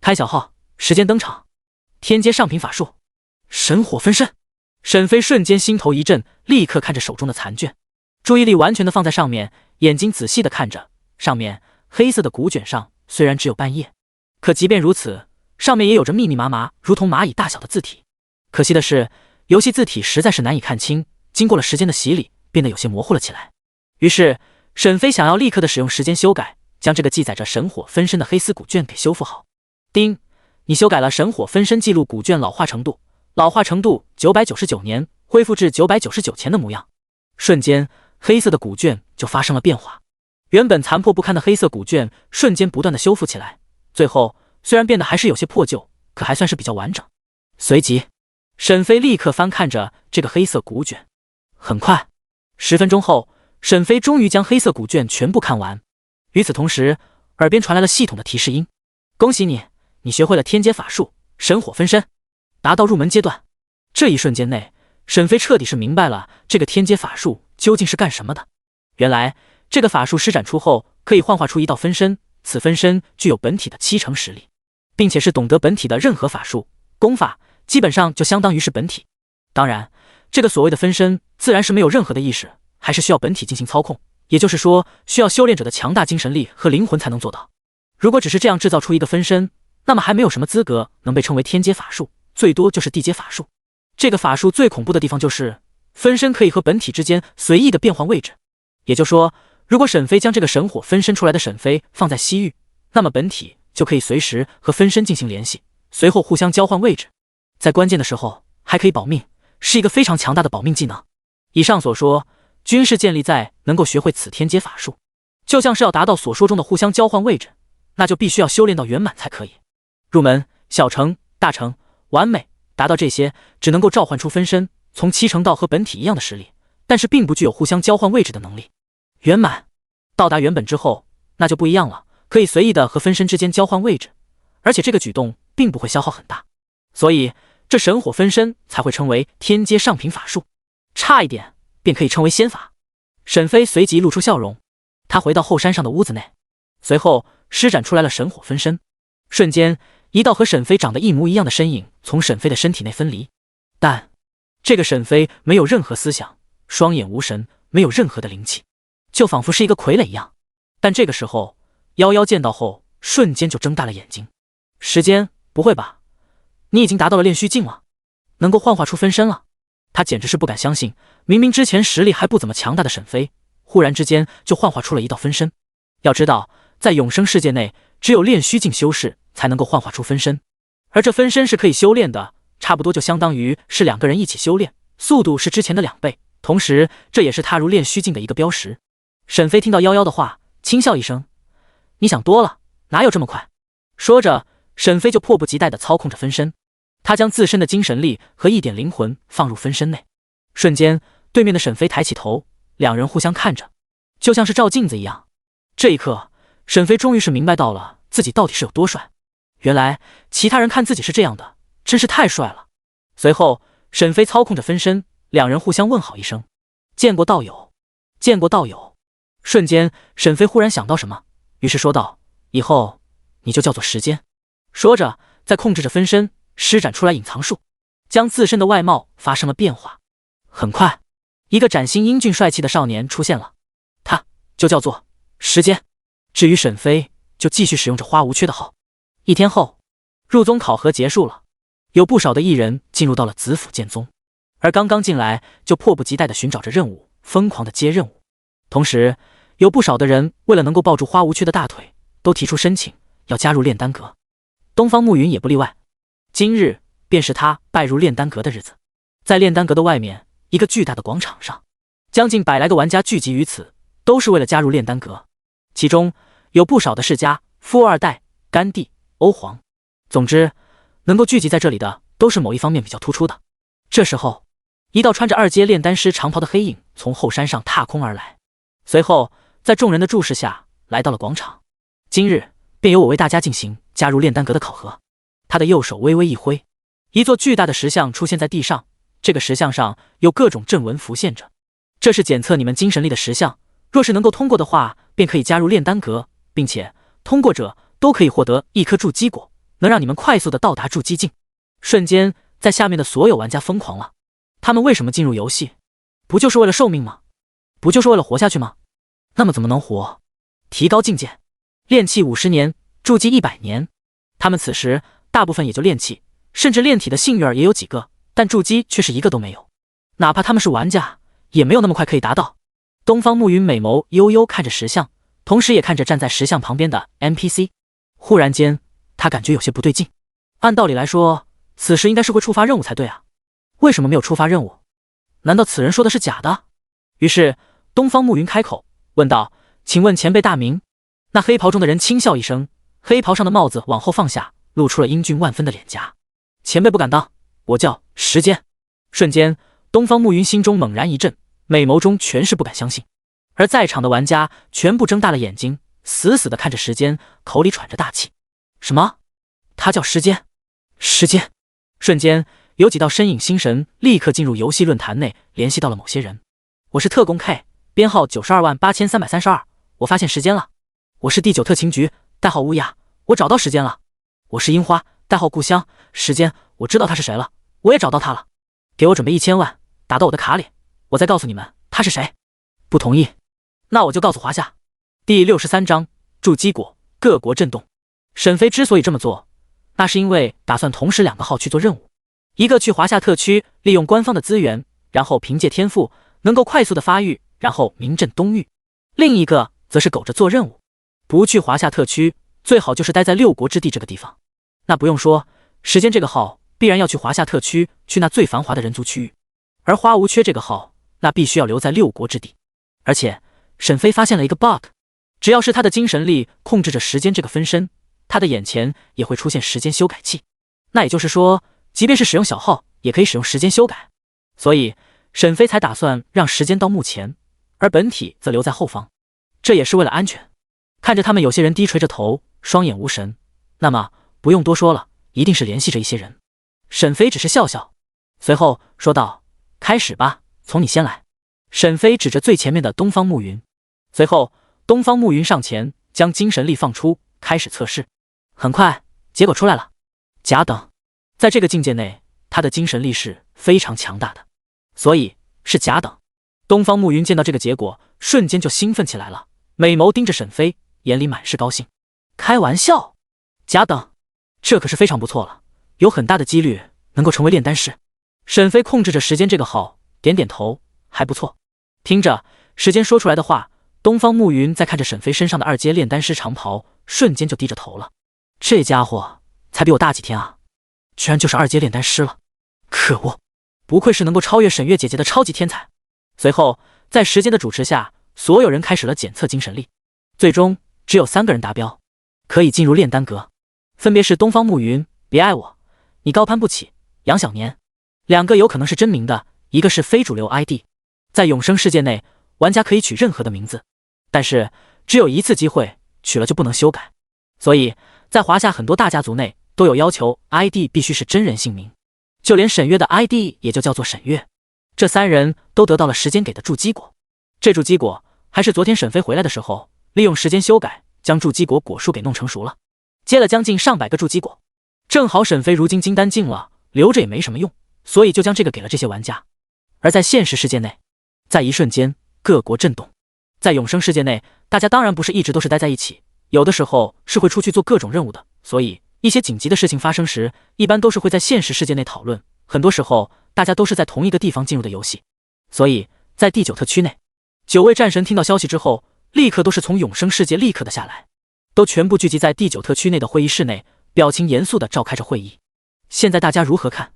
开小号，时间登场。天阶上品法术，神火分身。沈飞瞬间心头一震，立刻看着手中的残卷，注意力完全的放在上面，眼睛仔细的看着上面黑色的古卷上，虽然只有半页，可即便如此，上面也有着密密麻麻如同蚂蚁大小的字体。可惜的是，游戏字体实在是难以看清，经过了时间的洗礼，变得有些模糊了起来。于是沈飞想要立刻的使用时间修改，将这个记载着神火分身的黑丝古卷给修复好。丁，你修改了神火分身记录古卷老化程度，老化程度999年，恢复至999前的模样。瞬间，黑色的古卷就发生了变化，原本残破不堪的黑色古卷瞬间不断的修复起来，最后虽然变得还是有些破旧，可还算是比较完整。随即，沈飞立刻翻看着这个黑色古卷。很快，10分钟后，沈飞终于将黑色古卷全部看完。与此同时，耳边传来了系统的提示音：恭喜你，你学会了天阶法术神火分身，达到入门阶段。这一瞬间内，沈飞彻底是明白了这个天阶法术究竟是干什么的。原来这个法术施展出后，可以幻化出一道分身，此分身具有本体的70%实力，并且是懂得本体的任何法术功法，基本上就相当于是本体。当然，这个所谓的分身自然是没有任何的意识，还是需要本体进行操控，也就是说需要修炼者的强大精神力和灵魂才能做到。如果只是这样制造出一个分身，那么还没有什么资格能被称为天阶法术，最多就是地阶法术。这个法术最恐怖的地方就是分身可以和本体之间随意的变换位置，也就是说，如果沈飞将这个神火分身出来的沈飞放在西域，那么本体就可以随时和分身进行联系，随后互相交换位置，在关键的时候还可以保命，是一个非常强大的保命技能。以上所说均是建立在能够学会此天阶法术，就像是要达到所说中的互相交换位置，那就必须要修炼到圆满才可以。入门、小成、大成、完美，达到这些只能够召唤出分身，从70%到和本体一样的实力，但是并不具有互相交换位置的能力。圆满到达原本之后，那就不一样了，可以随意的和分身之间交换位置，而且这个举动并不会消耗很大，所以这神火分身才会称为天阶上品法术，差一点便可以称为仙法。沈飞随即露出笑容，他回到后山上的屋子内，随后施展出来了神火分身。瞬间，一道和沈飞长得一模一样的身影从沈飞的身体内分离，但这个沈飞没有任何思想，双眼无神，没有任何的灵气，就仿佛是一个傀儡一样。但这个时候，夭夭见到后，瞬间就睁大了眼睛。时间，不会吧？你已经达到了炼虚境了，能够幻化出分身了？他简直是不敢相信，明明之前实力还不怎么强大的沈飞，忽然之间就幻化出了一道分身。要知道，在永生世界内，只有炼虚境修士才能够幻化出分身，而这分身是可以修炼的，差不多就相当于是2个人一起修炼，速度是之前的2倍，同时这也是踏入炼虚境的一个标识。沈飞听到夭夭的话，轻笑一声：你想多了，哪有这么快？说着，沈飞就迫不及待地操控着分身，他将自身的精神力和一点灵魂放入分身内。瞬间，对面的沈飞抬起头，2人互相看着，就像是照镜子一样。这一刻，沈飞终于是明白到了自己到底是有多帅，原来其他人看自己是这样的，真是太帅了。随后，沈飞操控着分身，2人互相问好一声：见过道友，见过道友。瞬间，沈飞忽然想到什么，于是说道：以后你就叫做时间。说着，在控制着分身，施展出来隐藏术，将自身的外貌发生了变化。很快，一个崭新英俊帅气的少年出现了，他就叫做时间。至于沈飞，就继续使用着花无缺的号。一天后，入宗考核结束了，有不少的艺人进入到了子府剑宗，而刚刚进来就迫不及待地寻找着任务，疯狂地接任务。同时，有不少的人为了能够抱住花无缺的大腿，都提出申请要加入炼丹阁。东方暮云也不例外。今日便是他拜入炼丹阁的日子。在炼丹阁的外面，一个巨大的广场上，将近100来个玩家聚集于此，都是为了加入炼丹阁。其中有不少的世家、富二代、甘地、欧皇，总之能够聚集在这里的都是某一方面比较突出的。这时候，一道穿着2阶炼丹师长袍的黑影从后山上踏空而来，随后在众人的注视下来到了广场。今日便由我为大家进行加入炼丹阁的考核。他的右手微微一挥，一座巨大的石像出现在地上，这个石像上有各种阵纹浮现着，这是检测你们精神力的石像，若是能够通过的话，便可以加入炼丹阁，并且通过者都可以获得1颗筑基果，能让你们快速的到达筑基境。瞬间，在下面的所有玩家疯狂了。他们为什么进入游戏？不就是为了寿命吗？不就是为了活下去吗？那么怎么能活？提高境界，炼气50年，筑基100年。他们此时大部分也就炼气，甚至炼体的幸运儿也有几个，但筑基却是一个都没有。哪怕他们是玩家，也没有那么快可以达到。东方暮云美眸悠悠看着石像，同时也看着站在石像旁边的 NPC。忽然间，他感觉有些不对劲。按道理来说，此时应该是会触发任务才对啊，为什么没有触发任务？难道此人说的是假的？于是东方暮云开口问道：“请问前辈大名？”那黑袍中的人轻笑一声，黑袍上的帽子往后放下，露出了英俊万分的脸颊。前辈不敢当，我叫时间。瞬间，东方暮云心中猛然一震，美眸中全是不敢相信。而在场的玩家全部睁大了眼睛，死死地看着时间，口里喘着大气。什么？他叫时间？时间？瞬间，有几道身影心神立刻进入游戏论坛内，联系到了某些人。我是特工 K， 编号928332，我发现时间了。我是第9特勤局，代号乌鸦，我找到时间了。我是樱花，代号故乡，时间，我知道他是谁了，我也找到他了。给我准备1000万，打到我的卡里，我再告诉你们他是谁。不同意，那我就告诉华夏。第63章筑基果，各国震动。沈飞之所以这么做，那是因为打算同时2个号去做任务，一个去华夏特区利用官方的资源，然后凭借天赋能够快速的发育，然后名震东域；另一个则是苟着做任务，不去华夏特区，最好就是待在6国之地这个地方。那不用说，时间这个号必然要去华夏特区，去那最繁华的人族区域，而花无缺这个号那必须要留在6国之地。而且沈飞发现了一个 bug， 只要是他的精神力控制着时间这个分身，他的眼前也会出现时间修改器。那也就是说，即便是使用小号也可以使用时间修改。所以沈飞才打算让时间到目前，而本体则留在后方，这也是为了安全。看着他们有些人低垂着头，双眼无神，那么不用多说了，一定是联系着一些人。沈飞只是笑笑，随后说道：“开始吧，从你先来。”沈飞指着最前面的东方暮云，随后东方暮云上前将精神力放出，开始测试。很快，结果出来了，甲等。在这个境界内，他的精神力是非常强大的，所以是甲等。东方暮云见到这个结果，瞬间就兴奋起来了，美眸盯着沈飞，眼里满是高兴。开玩笑，甲等，这可是非常不错了，有很大的几率能够成为炼丹师。沈飞控制着时间这个号，点点头，还不错。听着时间说出来的话，东方暮云在看着沈飞身上的2阶炼丹师长袍，瞬间就低着头了。这家伙才比我大几天啊，居然就是2阶炼丹师了！可恶，不愧是能够超越沈月姐姐的超级天才。随后在时间的主持下，所有人开始了检测精神力，最终只有3个人达标，可以进入炼丹阁，分别是东方暮云、别爱我、你高攀不起、杨小年。2个有可能是真名的，一个是非主流 ID。在永生世界内，玩家可以取任何的名字，但是只有1次机会，取了就不能修改。所以在华夏很多大家族内都有要求 ID 必须是真人姓名，就连沈月的 ID 也就叫做沈月。这3人都得到了时间给的筑基果，这筑基果还是昨天沈飞回来的时候利用时间修改，将筑基果果树给弄成熟了，接了将近上百个筑基果。正好沈飞如今金丹境了，留着也没什么用，所以就将这个给了这些玩家。而在现实世界内，在一瞬间，各国震动。在永生世界内，大家当然不是一直都是待在一起，有的时候是会出去做各种任务的，所以一些紧急的事情发生时，一般都是会在现实世界内讨论。很多时候，大家都是在同一个地方进入的游戏。所以在第9特区内，9位战神听到消息之后，立刻都是从永生世界立刻的下来，都全部聚集在第9特区内的会议室内，表情严肃的召开着会议。现在大家如何看？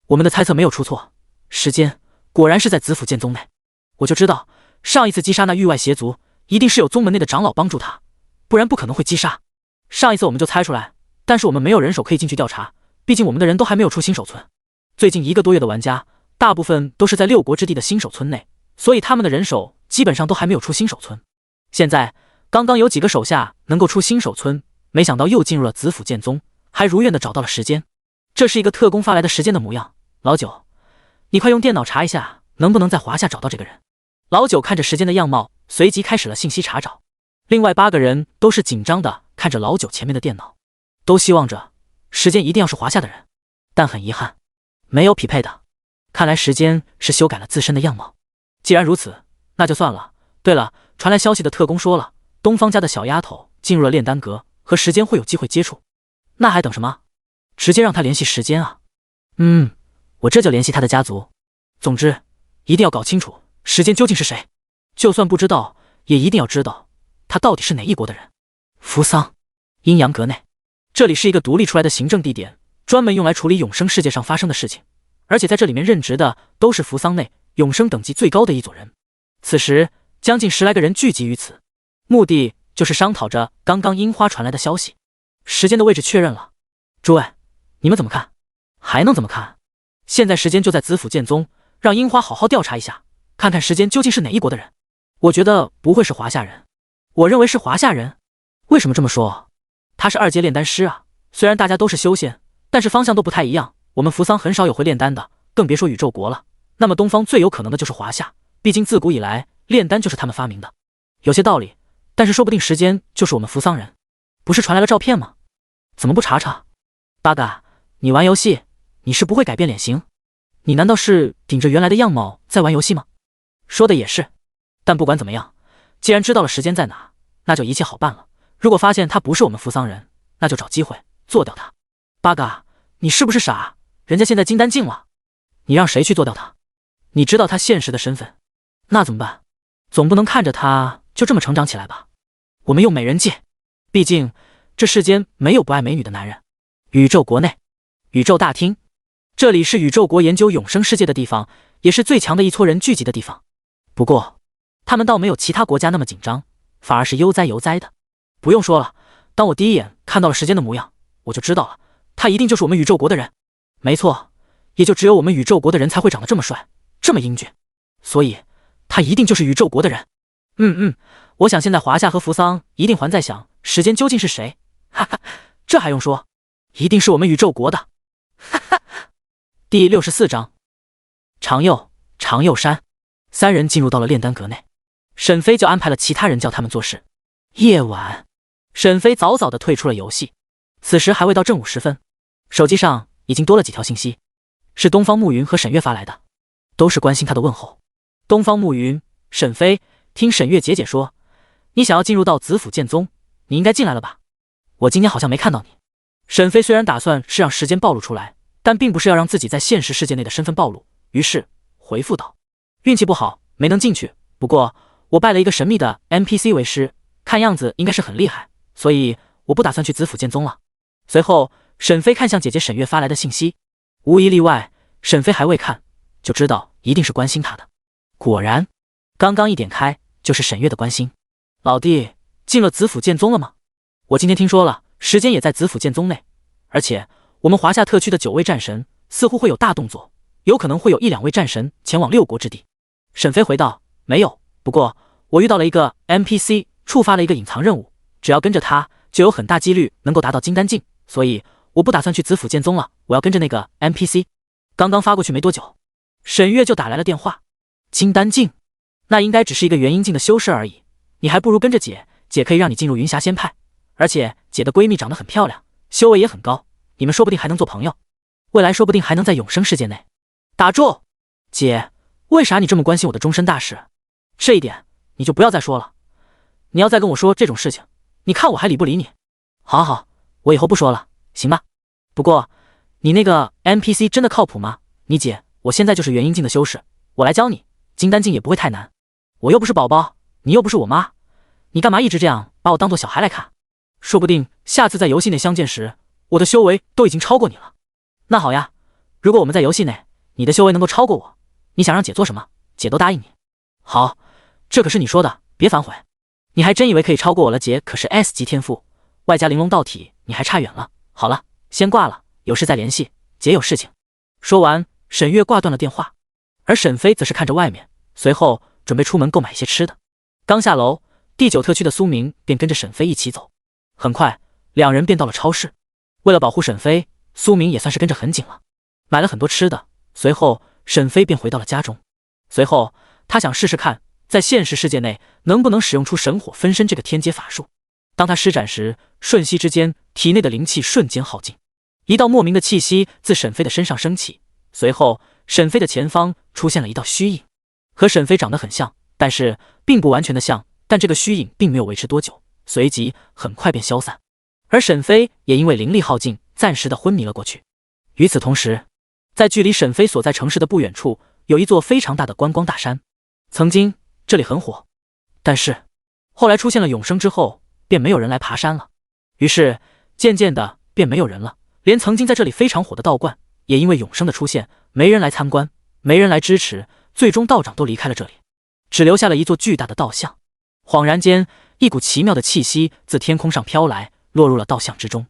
我们的猜测没有出错，时间果然是在子府剑宗内。我就知道上一次击杀那域外邪族，一定是有宗门内的长老帮助他，不然不可能会击杀。上一次我们就猜出来，但是我们没有人手可以进去调查，毕竟我们的人都还没有出新手村。最近1个多月的玩家，大部分都是在6国之地的新手村内，所以他们的人手基本上都还没有出新手村。现在刚刚有几个手下能够出新手村，没想到又进入了子府剑宗，还如愿的找到了时间。这是一个特工发来的时间的模样。老九，你快用电脑查一下，能不能在华夏找到这个人。老九看着时间的样貌，随即开始了信息查找。另外8个人都是紧张的看着老九前面的电脑，都希望着时间一定要是华夏的人，但很遗憾，没有匹配的。看来时间是修改了自身的样貌。既然如此，那就算了。对了，传来消息的特工说了，东方家的小丫头进入了炼丹阁，和时间会有机会接触。那还等什么？直接让他联系时间啊！我这就联系他的家族。总之，一定要搞清楚时间究竟是谁，就算不知道，也一定要知道他到底是哪一国的人。扶桑，阴阳阁内，这里是一个独立出来的行政地点，专门用来处理永生世界上发生的事情，而且在这里面任职的都是扶桑内永生等级最高的一组人。此时，将近10来个人聚集于此，目的就是商讨着刚刚樱花传来的消息。时间的位置确认了，诸位，你们怎么看？还能怎么看？现在时间就在子府剑宗，让樱花好好调查一下，看看时间究竟是哪一国的人。我觉得不会是华夏人，我认为是华夏人。为什么这么说？他是2阶炼丹师啊，虽然大家都是修仙，但是方向都不太一样。我们扶桑很少有会炼丹的，更别说宇宙国了。那么东方最有可能的就是华夏，毕竟自古以来炼丹就是他们发明的。有些道理，但是说不定时间就是我们扶桑人。不是传来了照片吗？怎么不查查？八嘎，你玩游戏，你是不会改变脸型？你难道是顶着原来的样貌在玩游戏吗？说的也是，但不管怎么样，既然知道了时间在哪，那就一切好办了。如果发现他不是我们扶桑人，那就找机会做掉他。八嘎，你是不是傻？人家现在金丹境了，你让谁去做掉他？你知道他现实的身份，那怎么办？总不能看着他就这么成长起来吧？我们用美人计，毕竟这世间没有不爱美女的男人。宇宙国内，宇宙大厅，这里是宇宙国研究永生世界的地方，也是最强的一撮人聚集的地方。不过他们倒没有其他国家那么紧张，反而是悠哉悠哉的。不用说了，当我第一眼看到了时间的模样，我就知道了，他一定就是我们宇宙国的人。没错，也就只有我们宇宙国的人才会长得这么帅，这么英俊，所以他一定就是宇宙国的人。我想现在华夏和扶桑一定还在想时间究竟是谁，哈哈，这还用说，一定是我们宇宙国的，哈哈。第64章，长佑山3人进入到了炼丹阁内，沈飞就安排了其他人叫他们做事。夜晚，沈飞早早的退出了游戏，此时还未到正午时分，手机上已经多了几条信息，是东方暮云和沈月发来的，都是关心他的问候。东方暮云，沈飞，听沈月姐姐说，你想要进入到子府剑宗，你应该进来了吧？我今天好像没看到你。沈飞虽然打算是让时间暴露出来，但并不是要让自己在现实世界内的身份暴露，于是回复道：运气不好，没能进去。不过我拜了一个神秘的 NPC 为师，看样子应该是很厉害，所以我不打算去子府剑宗了。随后，沈飞看向姐姐沈月发来的信息，无一例外，沈飞还未看就知道一定是关心他的。果然，刚刚一点开就是沈月的关心。老弟，进了子府剑宗了吗？我今天听说了，时间也在子府剑宗内，而且我们华夏特区的9位战神似乎会有大动作，有可能会有1、2位战神前往6国之地。沈飞回道：没有，不过我遇到了一个 NPC， 触发了一个隐藏任务，只要跟着他就有很大几率能够达到金丹境，所以我不打算去子府剑宗了，我要跟着那个 NPC。 刚刚发过去没多久，沈月就打来了电话。金丹境那应该只是一个元婴境的修士而已，你还不如跟着姐，姐可以让你进入云霞仙派，而且姐的闺蜜长得很漂亮，修为也很高，你们说不定还能做朋友，未来说不定还能在永生世界内。打住！姐，为啥你这么关心我的终身大事？这一点你就不要再说了。你要再跟我说这种事情，你看我还理不理你？好好，我以后不说了，行吧？不过，你那个 NPC 真的靠谱吗？你姐，我现在就是元婴境的修士，我来教你，金丹境也不会太难。我又不是宝宝，你又不是我妈，你干嘛一直这样把我当做小孩来看？说不定下次在游戏内相见时，我的修为都已经超过你了。那好呀，如果我们在游戏内，你的修为能够超过我，你想让姐做什么，姐都答应你。好，这可是你说的，别反悔。你还真以为可以超过我了？姐可是 S 级天赋，外加玲珑道体，你还差远了。好了，先挂了，有事再联系，姐有事情。说完，沈月挂断了电话，而沈飞则是看着外面，随后准备出门购买一些吃的。刚下楼，第9特区的苏明便跟着沈飞一起走。很快，两人便到了超市。为了保护沈飞，苏明也算是跟着很紧了，买了很多吃的。随后，沈飞便回到了家中。随后，他想试试看，在现实世界内能不能使用出神火分身这个天阶法术。当他施展时，瞬息之间，体内的灵气瞬间耗尽，一道莫名的气息自沈飞的身上升起。随后，沈飞的前方出现了一道虚影，和沈飞长得很像，但是并不完全的像。但这个虚影并没有维持多久，随即很快便消散，而沈飞也因为灵力耗尽，暂时的昏迷了过去。与此同时，在距离沈飞所在城市的不远处，有一座非常大的观光大山。曾经这里很火，但是后来出现了永生之后，便没有人来爬山了。于是渐渐的便没有人了，连曾经在这里非常火的道观，也因为永生的出现，没人来参观，没人来支持，最终道长都离开了这里，只留下了一座巨大的道像。恍然间，一股奇妙的气息自天空上飘来，落入了道像之中。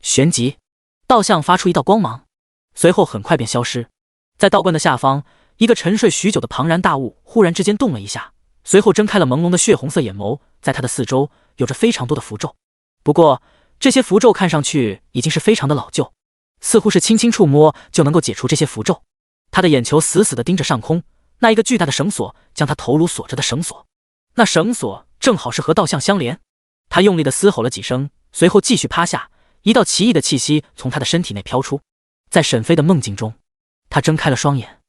旋即，道像发出一道光芒，随后很快便消失。在道观的下方，一个沉睡许久的庞然大物忽然之间动了一下，随后睁开了朦胧的血红色眼眸，在他的四周有着非常多的符咒。不过这些符咒看上去已经是非常的老旧，似乎是轻轻触摸就能够解除这些符咒。他的眼球死死地盯着上空，那一个巨大的绳索将他头颅锁着的绳索，那绳索正好是和道像相连。他用力地嘶吼了几声，随后继续趴下，一道奇异的气息从他的身体内飘出。在沈飞的梦境中，他睁开了双眼。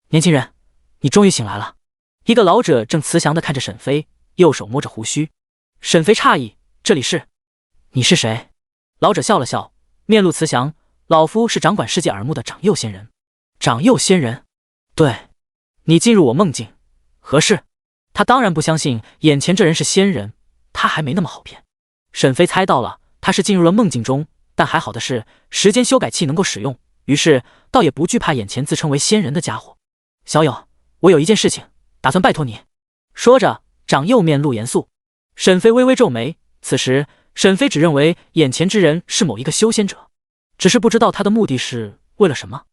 年轻人，你终于醒来了。一个老者正慈祥地看着沈飞，右手摸着胡须。沈飞诧异，这里是？你是谁？老者笑了笑，面露慈祥，老夫是掌管世界耳目的长幼仙人。长幼仙人？对，你进入我梦境，何事？他当然不相信眼前这人是仙人，他还没那么好骗。沈飞猜到了，他是进入了梦境中，但还好的是时间修改器能够使用，于是倒也不惧怕眼前自称为仙人的家伙。小友，我有一件事情打算拜托你。说着，长幼面露严肃。沈飞微微皱眉，此时沈飞只认为眼前之人是某一个修仙者，只是不知道他的目的是为了什么。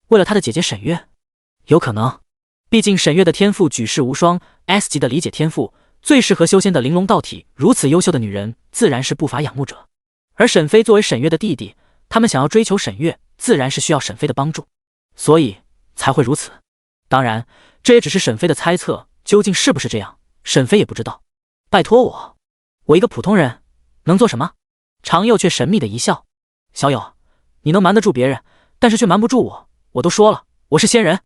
为了他的姐姐沈月？有可能，毕竟沈月的天赋举世无双， S 级的理解天赋，最适合修仙的玲珑道体，如此优秀的女人自然是不乏仰慕者。而沈飞作为沈月的弟弟，他们想要追求沈月，自然是需要沈飞的帮助，所以才会如此。当然，这也只是沈飞的猜测，究竟是不是这样，沈飞也不知道。拜托我？我一个普通人能做什么？长佑却神秘的一笑。小友，你能瞒得住别人，但是却瞒不住我。我都说了，我是仙人，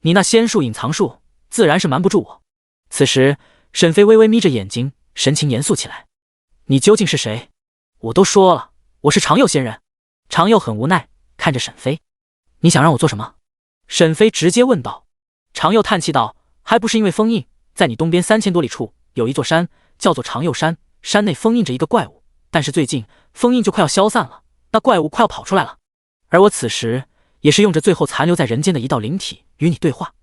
你那仙术隐藏术自然是瞒不住我。此时沈飞微微眯着眼睛，神情严肃起来。你究竟是谁？我都说了，我是长佑仙人。长佑很无奈看着沈飞。你想让我做什么？沈飞直接问道。长佑叹气道，还不是因为封印，在你东边3000多里处有一座山，叫做长佑山，山内封印着一个怪物，但是最近封印就快要消散了，那怪物快要跑出来了。而我此时也是用着最后残留在人间的一道灵体与你对话，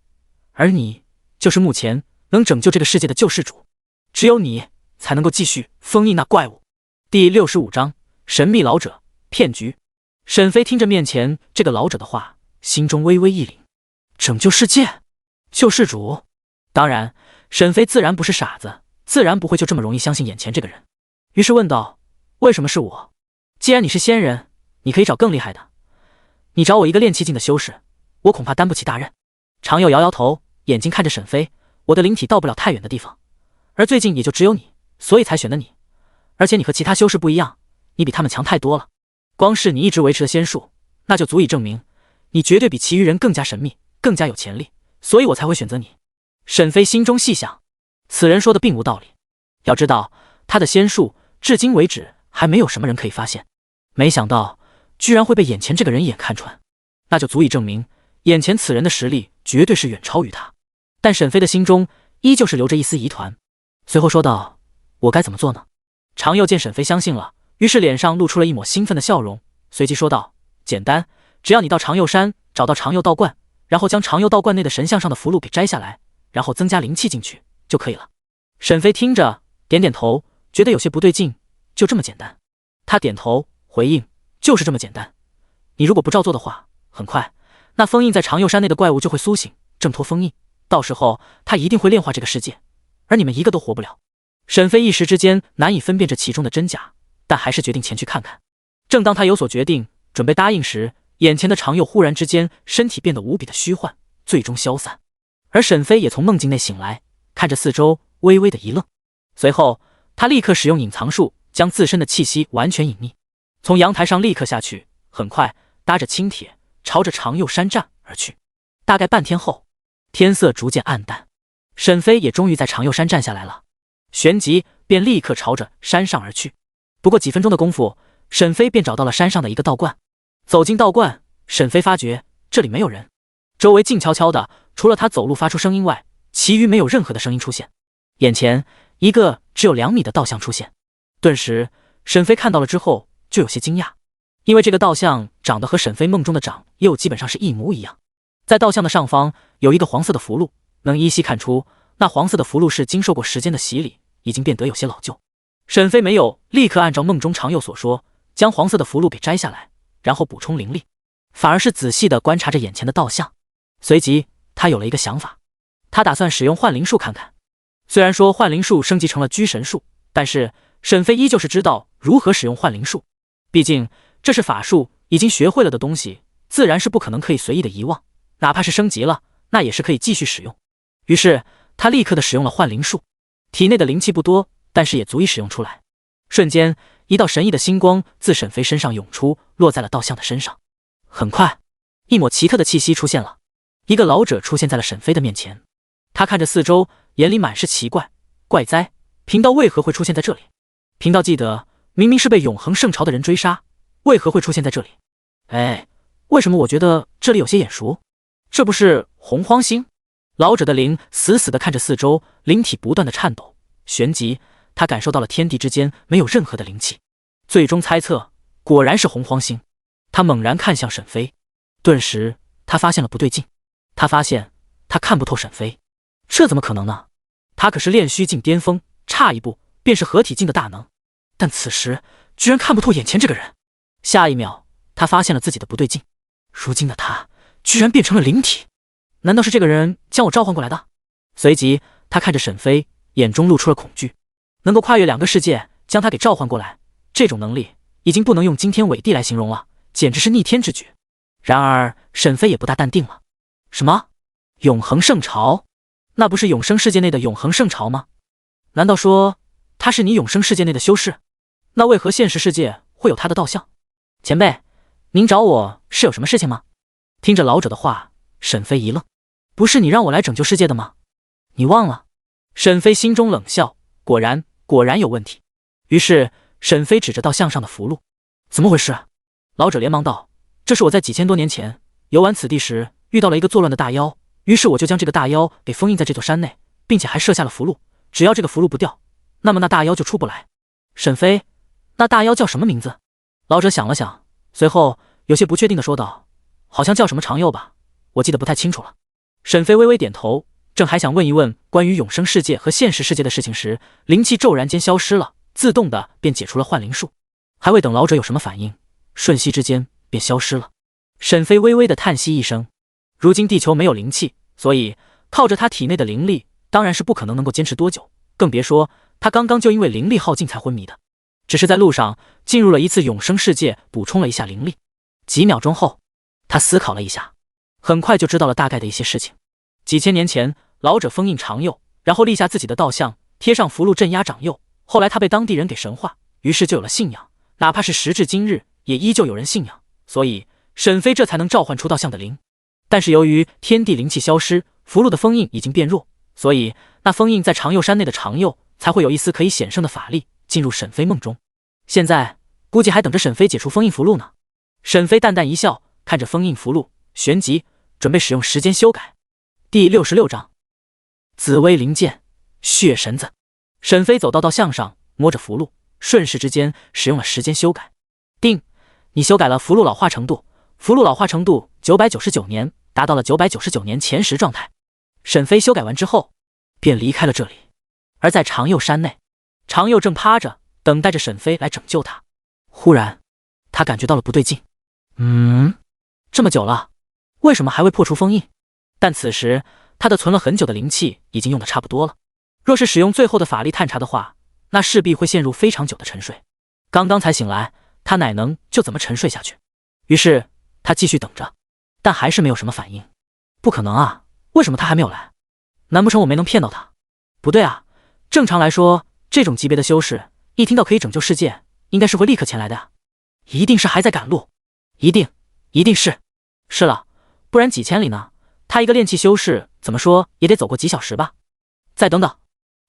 而你就是目前能拯救这个世界的救世主，只有你才能够继续封印那怪物。第65章神秘老者骗局。沈飞听着面前这个老者的话，心中微微一凛。拯救世界？救世主？当然，沈飞自然不是傻子，自然不会就这么容易相信眼前这个人。于是问道，为什么是我？既然你是仙人，你可以找更厉害的，你找我一个炼气境的修士，我恐怕担不起大任。常有摇摇头，眼睛看着沈飞，我的灵体到不了太远的地方，而最近也就只有你，所以才选的你。而且你和其他修士不一样，你比他们强太多了。光是你一直维持的仙术，那就足以证明你绝对比其余人更加神秘，更加有潜力，所以我才会选择你。沈飞心中细想，此人说的并无道理。要知道，他的仙术至今为止还没有什么人可以发现，没想到居然会被眼前这个人一眼看穿，那就足以证明眼前此人的实力绝对是远超于他。但沈飞的心中依旧是留着一丝疑团，随后说道：“我该怎么做呢？”常佑见沈飞相信了，于是脸上露出了一抹兴奋的笑容，随即说道：“简单，只要你到长佑山找到长佑道观，然后将长佑道观内的神像上的符箓给摘下来，然后增加灵气进去就可以了。”沈飞听着点点头，觉得有些不对劲，就这么简单？他点头回应：“就是这么简单。你如果不照做的话，很快那封印在长佑山内的怪物就会苏醒，挣脱封印，到时候他一定会炼化这个世界，而你们一个都活不了。”沈飞一时之间难以分辨这其中的真假，但还是决定前去看看。正当他有所决定，准备答应时，眼前的长佑忽然之间身体变得无比的虚幻，最终消散。而沈飞也从梦境内醒来，看着四周，微微的一愣。随后他立刻使用隐藏术，将自身的气息完全隐匿，从阳台上立刻下去，很快搭着轻铁朝着长佑山站而去。大概半天后，天色逐渐暗淡，沈飞也终于在长佑山站下来了，旋即便立刻朝着山上而去。不过几分钟的功夫，沈飞便找到了山上的一个道观。走进道观，沈飞发觉这里没有人，周围静悄悄的，除了他走路发出声音外，其余没有任何的声音出现。眼前一个只有2米的道像出现，顿时沈飞看到了之后就有些惊讶，因为这个道像长得和沈飞梦中的长又基本上是一模一样。在道像的上方有一个黄色的符箓，能依稀看出那黄色的符箓是经受过时间的洗礼，已经变得有些老旧。沈飞没有立刻按照梦中常佑所说将黄色的符箓给摘下来，然后补充灵力，反而是仔细地观察着眼前的道像。随即他有了一个想法，他打算使用幻灵术看看。虽然说幻灵术升级成了居神术，但是沈飞依旧是知道如何使用幻灵术，毕竟这是法术，已经学会了的东西，自然是不可能可以随意的遗忘，哪怕是升级了，那也是可以继续使用。于是他立刻的使用了幻灵术，体内的灵气不多，但是也足以使用出来。瞬间，一道神异的星光自沈飞身上涌出，落在了道像的身上。很快，一抹奇特的气息出现了，一个老者出现在了沈飞的面前。他看着四周，眼里满是奇怪。怪哉，贫道为何会出现在这里？贫道记得明明是被永恒圣朝的人追杀，为何会出现在这里？哎，为什么我觉得这里有些眼熟？这不是洪荒星？老者的灵死死地看着四周，灵体不断的颤抖，旋即他感受到了天地之间没有任何的灵气，最终猜测果然是洪荒星。他猛然看向沈飞，顿时他发现了不对劲，他发现他看不透沈飞，这怎么可能呢？他可是炼虚境巅峰，差一步便是合体境的大能，但此时居然看不透眼前这个人。下一秒他发现了自己的不对劲，如今的他居然变成了灵体，难道是这个人将我召唤过来的？随即他看着沈飞，眼中露出了恐惧。能够跨越2个世界将他给召唤过来，这种能力已经不能用惊天伟地来形容了，简直是逆天之举。然而沈飞也不大淡定了。什么？永恒圣朝？那不是永生世界内的永恒圣朝吗？难道说他是你永生世界内的修士？那为何现实世界会有他的道像？前辈，您找我是有什么事情吗？听着老者的话，沈飞一愣。不是你让我来拯救世界的吗？你忘了？沈飞心中冷笑，果然有问题。于是沈飞指着道像上的符箓，怎么回事？老者连忙道：这是我在几千多年前游玩此地时遇到了一个作乱的大妖，于是我就将这个大妖给封印在这座山内，并且还设下了符箓，只要这个符箓不掉，那么那大妖就出不来。沈飞，那大妖叫什么名字？老者想了想，随后有些不确定的说道：好像叫什么长佑吧，我记得不太清楚了。沈飞微微点头，正还想问一问关于永生世界和现实世界的事情时，灵气骤然间消失了，自动的便解除了幻灵术。还未等老者有什么反应，瞬息之间便消失了。沈飞微微的叹息一声，如今地球没有灵气，所以靠着他体内的灵力当然是不可能够坚持多久，更别说他刚刚就因为灵力耗尽才昏迷的，只是在路上进入了一次永生世界，补充了一下灵力。几秒钟后，他思考了一下，很快就知道了大概的一些事情。几千年前，老者封印长佑，然后立下自己的道像，贴上符箓镇压长佑，后来他被当地人给神化，于是就有了信仰，哪怕是时至今日也依旧有人信仰，所以沈飞这才能召唤出道像的灵。但是由于天地灵气消失，符箓的封印已经变弱，所以那封印在长佑山内的长佑才会有一丝可以显圣的法力进入沈飞梦中。现在估计还等着沈飞解除封印符箓呢。沈飞淡淡一笑，看着封印符箓，旋即准备使用时间修改。第66章紫薇灵剑血神子。沈飞走到道像上，摸着符箓，顺势之间使用了时间修改。定，你修改了符箓老化程度，符箓老化程度999年，达到了999年前10状态。沈飞修改完之后便离开了这里。而在长佑山内，长佑正趴着等待着沈飞来拯救他。忽然他感觉到了不对劲，这么久了，为什么还未破除封印？但此时他的存了很久的灵气已经用得差不多了，若是使用最后的法力探查的话，那势必会陷入非常久的沉睡。刚刚才醒来，他哪能就怎么沉睡下去？于是他继续等着，但还是没有什么反应。不可能啊，为什么他还没有来？难不成我没能骗到他？不对啊，正常来说，这种级别的修士一听到可以拯救世界，应该是会立刻前来的啊。一定是还在赶路，一定是。是了，不然几千里呢，他一个炼气修士怎么说也得走过几小时吧。再等等，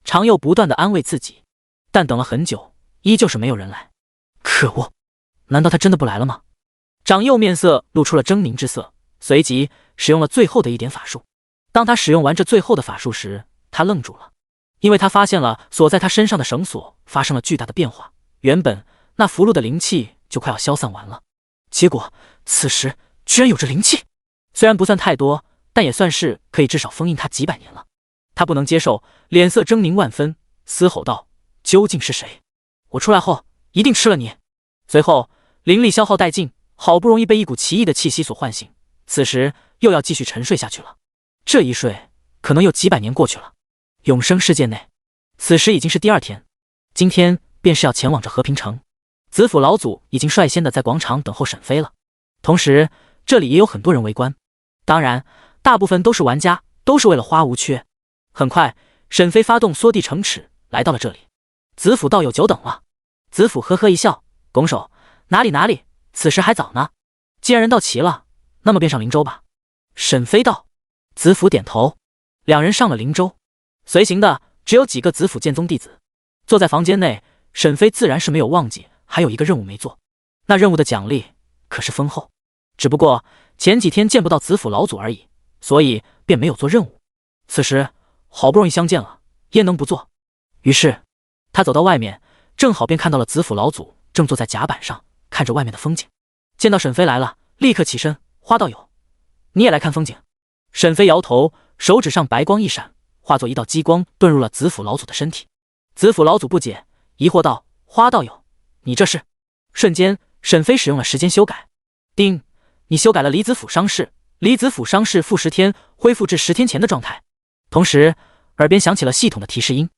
常佑不断地安慰自己，但等了很久，依旧是没有人来。可恶，难道他真的不来了吗？长佑面色露出了狰狞之色，随即使用了最后的一点法术。当他使用完这最后的法术时，他愣住了，因为他发现了锁在他身上的绳索发生了巨大的变化，原本那符箓的灵气就快要消散完了，结果此时居然有着灵气，虽然不算太多，但也算是可以至少封印他几百年了。他不能接受，脸色狰狞万分，嘶吼道：究竟是谁？我出来后一定吃了你！随后灵力消耗殆尽，好不容易被一股奇异的气息所唤醒，此时又要继续沉睡下去了。这一睡可能有几百年过去了。永生世界内，此时已经是第2天，今天便是要前往这和平城。子府老祖已经率先的在广场等候沈飞了，同时这里也有很多人围观，当然大部分都是玩家，都是为了花无缺。很快沈飞发动缩地成尺来到了这里。子府道友久等了。子府呵呵一笑，拱手：哪里，此时还早呢，既然人到齐了，那么便上灵州吧。沈飞道。子府点头，两人上了灵州，随行的只有几个子府剑宗弟子。坐在房间内，沈飞自然是没有忘记还有一个任务没做，那任务的奖励可是丰厚，只不过前几天见不到子府老祖而已，所以便没有做任务。此时好不容易相见了，焉能不做？于是他走到外面，正好便看到了子府老祖正坐在甲板上看着外面的风景。见到沈飞来了，立刻起身：花道友，你也来看风景？沈飞摇头，手指上白光一闪，化作一道激光遁入了子府老祖的身体。子府老祖不解，疑惑道：花道友，你这是？瞬间沈飞使用了时间修改。丁，你修改了离子府伤势，离子府伤势负10天恢复至10天前的状态。同时耳边响起了系统的提示音：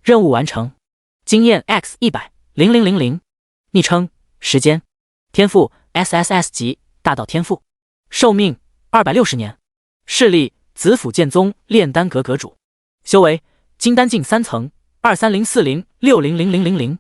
任务完成，经验 X100，0000，昵称时间，天赋 SSS 级大道天赋，寿命260年，势力子府剑宗炼丹阁阁主，修为金丹境3层，23040600000，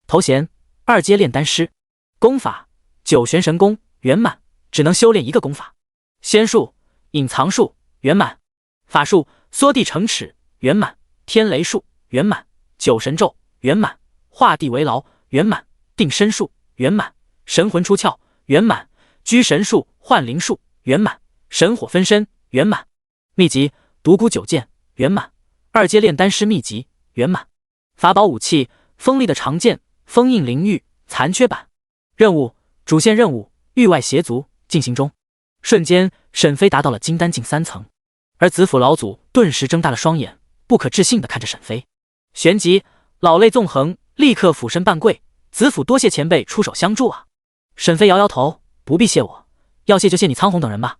头衔2阶炼丹师，功法九玄神功圆满，只能修炼一个功法，仙术隐藏术圆满，法术缩地成尺圆满，天雷术圆满，九神咒圆满，画地为牢圆满，定身术圆满，神魂出窍圆满，居神术幻灵术圆满，神火分身圆满，秘籍独孤九剑圆满，2阶炼丹师秘籍圆满，法宝武器锋利的长剑封印灵域残缺版，任务主线任务域外邪族进行中。瞬间沈飞达到了金丹境3层，而子府老祖顿时睁大了双眼，不可置信地看着沈飞，旋即老泪纵横，立刻俯身半跪：子府多谢前辈出手相助啊！沈飞摇摇头：不必谢我，要谢就谢你苍红等人吧。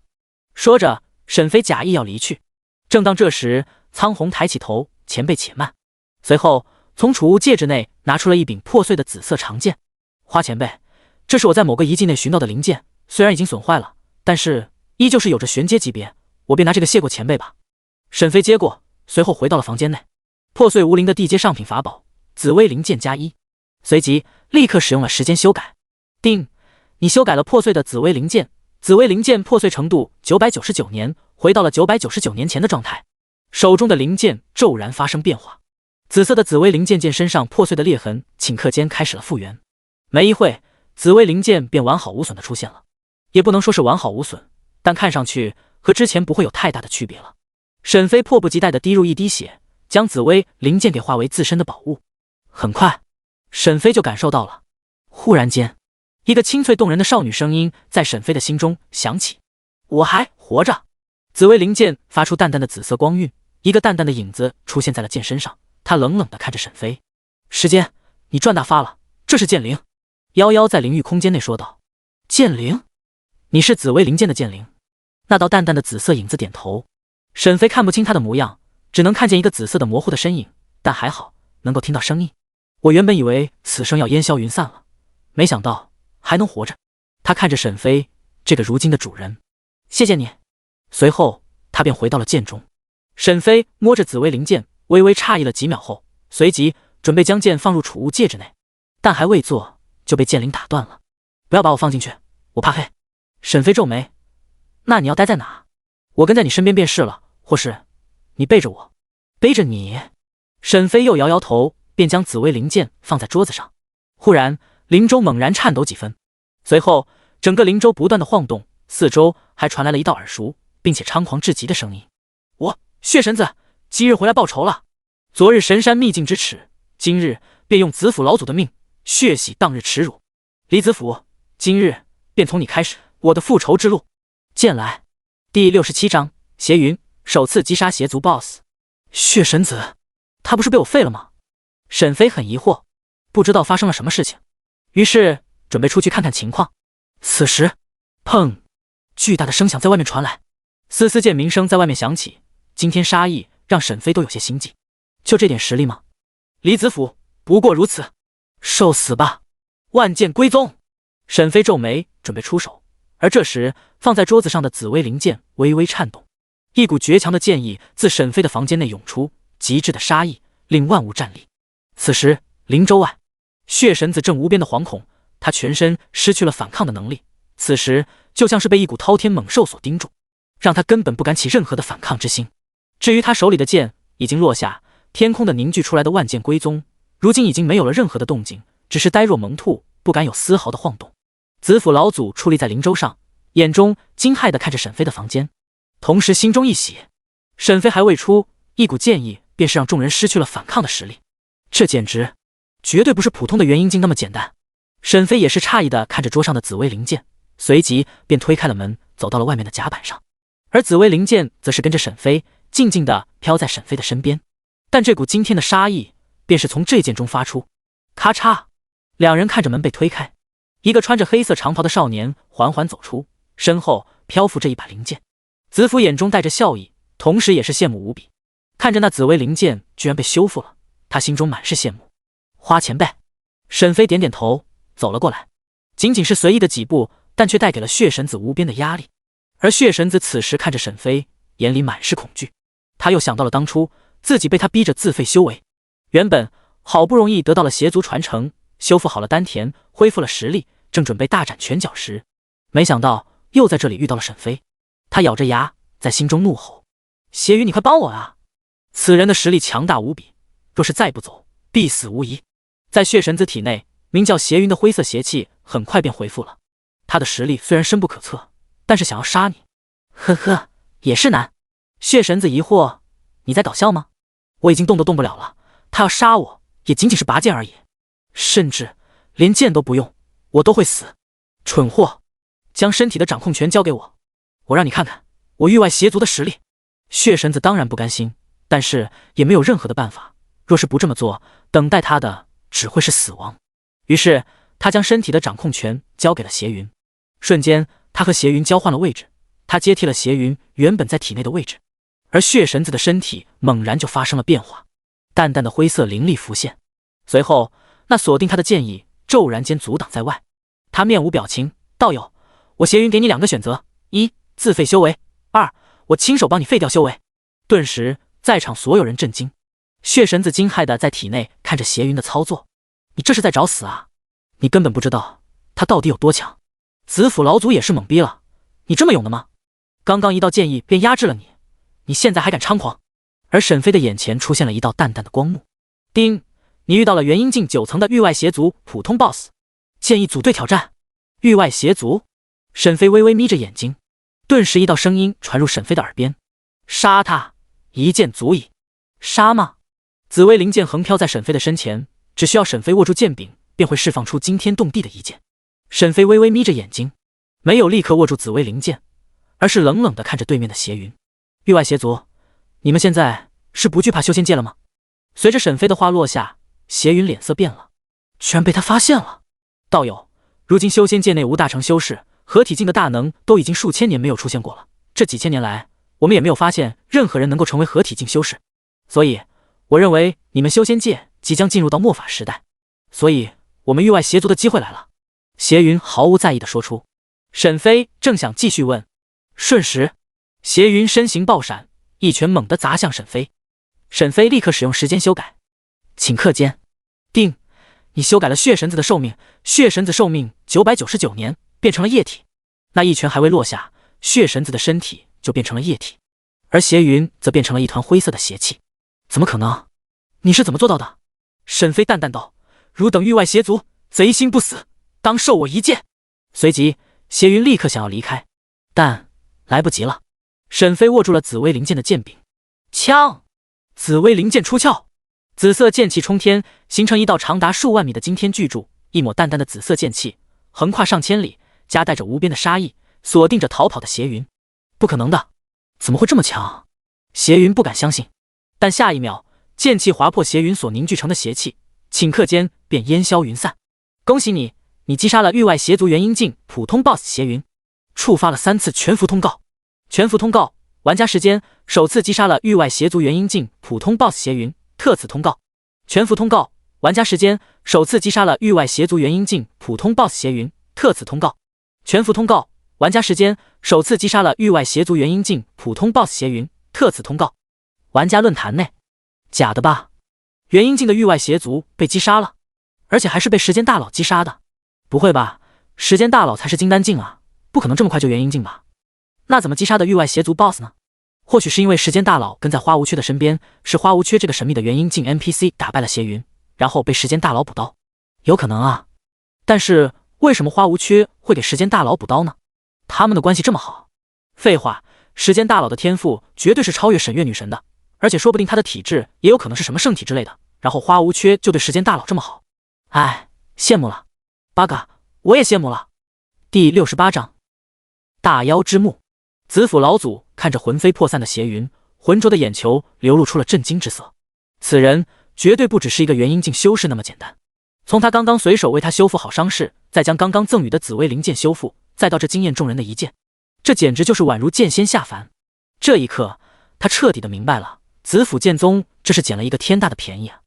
说着沈飞假意要离去，正当这时苍红抬起头：前辈且慢。随后从储物戒指内拿出了一柄破碎的紫色长剑：花前辈，这是我在某个遗迹内寻到的灵剑，虽然已经损坏了，但是依旧是有着玄阶级别，我便拿这个谢过前辈吧。沈飞接过，随后回到了房间内。破碎无灵的地阶上品法宝紫薇灵剑加1，随即立刻使用了时间修改。定，你修改了破碎的紫薇灵剑，紫薇灵剑破碎程度999年，回到了999年前的状态。手中的灵剑骤然发生变化，紫色的紫薇灵剑剑身上破碎的裂痕顷刻间开始了复原。没一会，紫薇灵剑便完好无损的出现了，也不能说是完好无损，但看上去和之前不会有太大的区别了。沈飞迫不及待地滴入一滴血，将紫薇灵剑给化为自身的宝物。很快，沈飞就感受到了，忽然间，一个清脆动人的少女声音在沈飞的心中响起：“我还活着。”紫薇灵剑发出淡淡的紫色光晕，一个淡淡的影子出现在了剑身上。他冷冷地看着沈飞：“时间，你赚大发了，这是剑灵。”夭夭在灵域空间内说道：“剑灵？你是紫薇灵剑的剑灵？”那道淡淡的紫色影子点头。沈飞看不清他的模样，只能看见一个紫色的模糊的身影，但还好能够听到声音。我原本以为此生要烟消云散了，没想到还能活着。他看着沈飞，这个如今的主人，谢谢你。随后他便回到了剑中。沈飞摸着紫薇灵剑，微微诧异了几秒后，随即准备将剑放入储物戒指内，但还未做就被剑灵打断了：“不要把我放进去，我怕黑。”沈飞皱眉：“那你要待在哪？我跟在你身边便是了，或是你背着我？”“背着你？”沈飞又摇摇头，便将紫薇灵剑放在桌子上。忽然灵舟猛然颤抖几分，随后整个灵舟不断的晃动，四周还传来了一道耳熟并且猖狂至极的声音：“我血神子今日回来报仇了！昨日神山秘境之耻，今日便用子府老祖的命血洗当日耻辱。李子府，今日便从你开始我的复仇之路。”剑来。第67章邪云首次击杀邪族 BOSS。 血神子，他不是被我废了吗？沈飞很疑惑，不知道发生了什么事情，于是准备出去看看情况。此时，砰！巨大的声响在外面传来，丝丝剑鸣声在外面响起，惊天杀意让沈飞都有些心悸。就这点实力吗？李子府不过如此，受死吧！万剑归宗！沈飞皱眉准备出手，而这时放在桌子上的紫薇灵剑微微颤动，一股绝强的剑意自沈飞的房间内涌出，极致的杀意令万物战栗。此时灵舟外，血神子正无边的惶恐，他全身失去了反抗的能力，此时就像是被一股滔天猛兽所盯住，让他根本不敢起任何的反抗之心。至于他手里的剑已经落下，天空的凝聚出来的万剑归宗如今已经没有了任何的动静，只是呆若萌兔，不敢有丝毫的晃动。子府老祖矗立在灵舟上，眼中惊骇地看着沈飞的房间，同时心中一喜。沈飞还未出，一股剑意便是让众人失去了反抗的实力，这简直绝对不是普通的元婴境那么简单。沈飞也是诧异地看着桌上的紫薇灵剑，随即便推开了门，走到了外面的甲板上，而紫薇灵剑则是跟着沈飞静静地飘在沈飞的身边。但这股惊天的杀意便是从这剑中发出。咔嚓，两人看着门被推开，一个穿着黑色长袍的少年缓缓走出，身后漂浮着一把灵剑。子府眼中带着笑意，同时也是羡慕无比，看着那紫薇灵剑居然被修复了，他心中满是羡慕。花前辈。沈飞点点头，走了过来，仅仅是随意的几步，但却带给了血神子无边的压力。而血神子此时看着沈飞，眼里满是恐惧。他又想到了当初自己被他逼着自废修为，原本好不容易得到了邪族传承，修复好了丹田，恢复了实力，正准备大展拳脚时，没想到又在这里遇到了沈飞。他咬着牙在心中怒吼：“邪云，你快帮我啊！此人的实力强大无比，若是再不走，必死无疑。”在血神子体内，名叫邪云的灰色邪气很快便恢复了。他的实力虽然深不可测，但是想要杀你，呵呵，也是难。血神子疑惑：“你在搞笑吗？我已经动都动不了了，他要杀我也仅仅是拔剑而已，甚至连剑都不用，我都会死。蠢货，将身体的掌控权交给我，我让你看看我域外邪族的实力。”血神子当然不甘心，但是也没有任何的办法，若是不这么做，等待他的只会是死亡。于是他将身体的掌控权交给了邪云，瞬间他和邪云交换了位置，他接替了邪云原本在体内的位置，而血神子的身体猛然就发生了变化，淡淡的灰色灵力浮现，随后那锁定他的剑意骤然间阻挡在外。他面无表情：“道友，我邪云给你2个选择，一，自废修为；二，我亲手帮你废掉修为。”顿时在场所有人震惊，血神子惊骇地在体内看着邪云的操作：“你这是在找死啊！你根本不知道他到底有多强。”子府老祖也是懵逼了，你这么勇的吗？刚刚一道剑意便压制了你，你现在还敢猖狂？而沈飞的眼前出现了一道淡淡的光幕。丁，你遇到了元婴境9层的域外邪族普通 BOSS， 建议组队挑战。域外邪族？沈飞微微眯着眼睛，顿时一道声音传入沈飞的耳边：杀他，一剑足矣。杀吗？紫薇灵剑横飘在沈飞的身前，只需要沈飞握住剑柄，便会释放出惊天动地的一剑。沈飞微微眯着眼睛，没有立刻握住紫薇灵剑，而是冷冷地看着对面的邪云。域外邪族，你们现在是不惧怕修仙界了吗？随着沈飞的话落下，邪云脸色变了，居然被他发现了。道友，如今修仙界内无大成修士，合体境的大能都已经数千年没有出现过了，这几千年来，我们也没有发现任何人能够成为合体境修士，所以我认为你们修仙界即将进入到末法时代，所以我们域外邪族的机会来了。邪云毫无在意地说出。沈飞正想继续问，瞬时邪云身形爆闪，一拳猛地砸向沈飞。沈飞立刻使用时间修改，顷刻间，定，你修改了血神子的寿命，血神子寿命999年，变成了液体。那一拳还未落下，血神子的身体就变成了液体，而邪云则变成了一团灰色的邪气。怎么可能？你是怎么做到的？沈飞淡淡道：汝等域外邪族，贼心不死，当受我一剑。随即邪云立刻想要离开，但来不及了。沈飞握住了紫薇灵剑的剑柄，枪！紫薇灵剑出鞘，紫色剑气冲天，形成一道长达数万米的惊天巨柱。一抹淡淡的紫色剑气横跨上千里，夹带着无边的杀意，锁定着逃跑的邪云。不可能的，怎么会这么强？邪云不敢相信。但下一秒，剑气划破邪云所凝聚成的邪气，顷刻间便烟消云散。恭喜你，你击杀了域外邪族元婴境普通 BOSS 邪云，触发了3次全服通告。全服通告，玩家时间首次击杀了域外邪族元婴境普通 BOSS 邪云，特此通告。全服通告，玩家时间首次击杀了域外邪族元婴境普通 BOSS 邪云，特此通告。全服通告，玩家时间首次击杀了域外邪族元婴境普通 BOSS 邪云，特此通告。玩家论坛内，假的吧？元婴境的域外邪族被击杀了，而且还是被时间大佬击杀的。不会吧？时间大佬才是金丹境啊，不可能这么快就元婴境吧？那怎么击杀的域外邪族 BOSS 呢？或许是因为时间大佬跟在花无缺的身边，是花无缺这个神秘的元婴境 NPC 打败了邪云，然后被时间大佬补刀，有可能啊。但是为什么花无缺会给时间大佬补刀呢？他们的关系这么好？废话，时间大佬的天赋绝对是超越沈月女神的，而且说不定他的体质也有可能是什么圣体之类的，然后花无缺就对时间大佬这么好。哎，羡慕了。八嘎，我也羡慕了。第68章大妖之墓。子府老祖看着魂飞魄散的邪云，浑浊的眼球流露出了震惊之色。此人绝对不只是一个元婴境修士那么简单。从他刚刚随手为他修复好伤势，再将刚刚赠予的紫薇灵剑修复，再到这惊艳众人的一剑，这简直就是宛如剑仙下凡。这一刻，他彻底的明白了，子府剑宗这是捡了一个天大的便宜啊！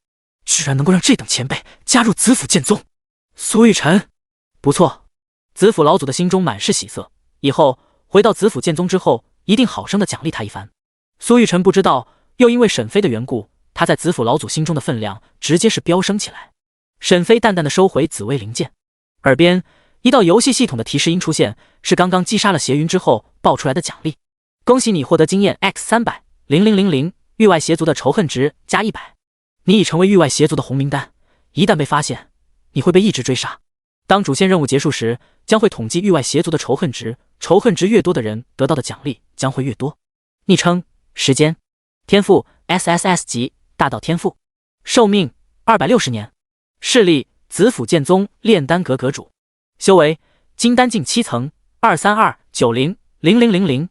居然能够让这等前辈加入子府剑宗。苏玉晨，不错。子府老祖的心中满是喜色，以后回到子府剑宗之后，一定好生的奖励他一番。苏玉晨不知道，又因为沈飞的缘故，他在子府老祖心中的分量直接是飙升起来。沈飞淡淡的收回紫薇灵剑，耳边一道游戏系统的提示音出现，是刚刚击杀了邪云之后爆出来的奖励。恭喜你获得经验 X300，0000，域外邪族的仇恨值加100。你已成为域外邪族的红名单，一旦被发现，你会被一直追杀。当主线任务结束时，将会统计域外邪族的仇恨值，仇恨值越多的人得到的奖励将会越多。昵称：时间，天赋 SSS 级大道天赋，寿命260年，势力子府剑宗炼丹阁阁主，修为金丹境7层232900000，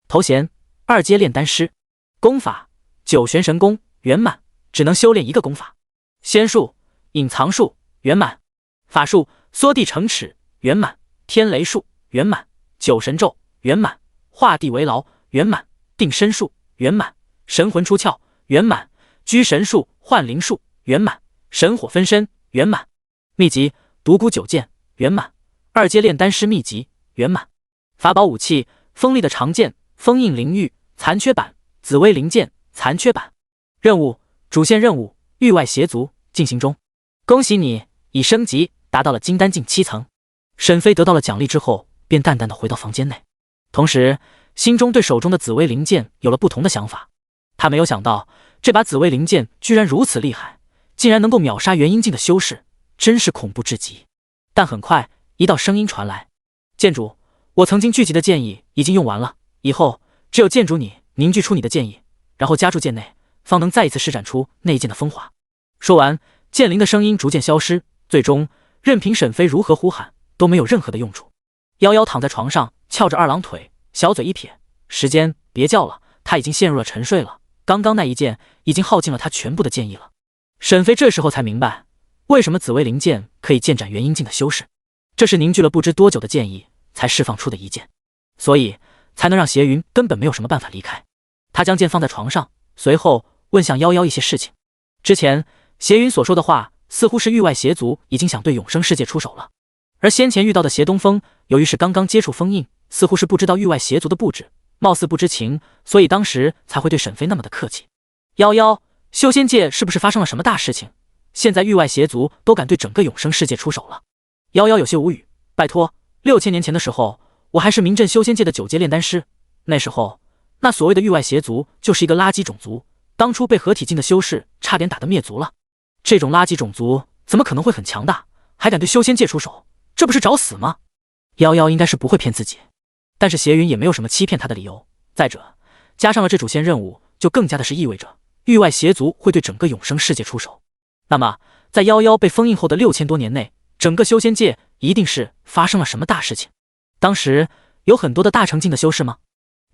头衔2阶炼丹师，功法九玄神功圆满，只能修炼一个功法，仙术隐藏术圆满，法术缩地成尺圆满，天雷术圆满，九神咒圆满，画地为牢圆满，定身术圆满，神魂出窍圆满，居神术幻灵术圆满，神火分身圆满，秘籍独孤九剑圆满，2阶炼丹师秘籍圆满，法宝武器锋利的长剑封印灵玉残缺版，紫薇灵剑残缺版。任务主线任务域外邪族进行中，恭喜你已升级达到了金丹境7层。沈飞得到了奖励之后，便淡淡的回到房间内。同时心中对手中的紫薇灵剑有了不同的想法。他没有想到这把紫薇灵剑居然如此厉害，竟然能够秒杀元婴境的修士，真是恐怖至极。但很快一道声音传来：剑主，我曾经聚集的剑意已经用完了，以后只有剑主你凝聚出你的剑意，然后加注剑内，方能再一次施展出那一剑的风华。说完，剑灵的声音逐渐消失，最终任凭沈飞如何呼喊都没有任何的用处。夭夭躺在床上，翘着二郎腿，小嘴一撇：时间别叫了，他已经陷入了沉睡了。刚刚那一剑已经耗尽了他全部的剑意了。沈飞这时候才明白，为什么紫薇灵剑可以剑斩元婴境的修士，这是凝聚了不知多久的剑意才释放出的一剑，所以才能让邪云根本没有什么办法离开。他将剑放在床上，随后问向夭夭一些事情。之前邪云所说的话，似乎是域外邪族已经想对永生世界出手了，而先前遇到的邪东风，由于是刚刚接触封印，似乎是不知道域外邪族的布置，貌似不知情，所以当时才会对沈飞那么的客气。夭夭，修仙界是不是发生了什么大事情？现在域外邪族都敢对整个永生世界出手了。夭夭有些无语，拜托，6000年前的时候，我还是名震修仙界的9阶炼丹师，那时候那所谓的域外邪族就是一个垃圾种族，当初被合体境的修士差点打得灭族了。这种垃圾种族怎么可能会很强大，还敢对修仙界出手？这不是找死吗？夭夭应该是不会骗自己，但是邪云也没有什么欺骗他的理由。再者，加上了这主线任务，就更加的是意味着域外邪族会对整个永生世界出手。那么在夭夭被封印后的6000多年内，整个修仙界一定是发生了什么大事情。当时有很多的大成境的修士吗？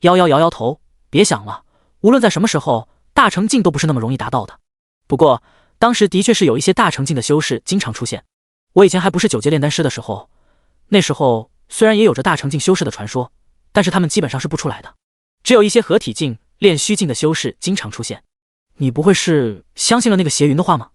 夭夭摇摇头，别想了，无论在什么时候，大成境都不是那么容易达到的。不过当时的确是有一些大成境的修士经常出现。我以前还不是9阶炼丹师的时候，那时候虽然也有着大成境修士的传说，但是他们基本上是不出来的，只有一些合体境、炼虚境的修士经常出现。你不会是相信了那个邪云的话吗？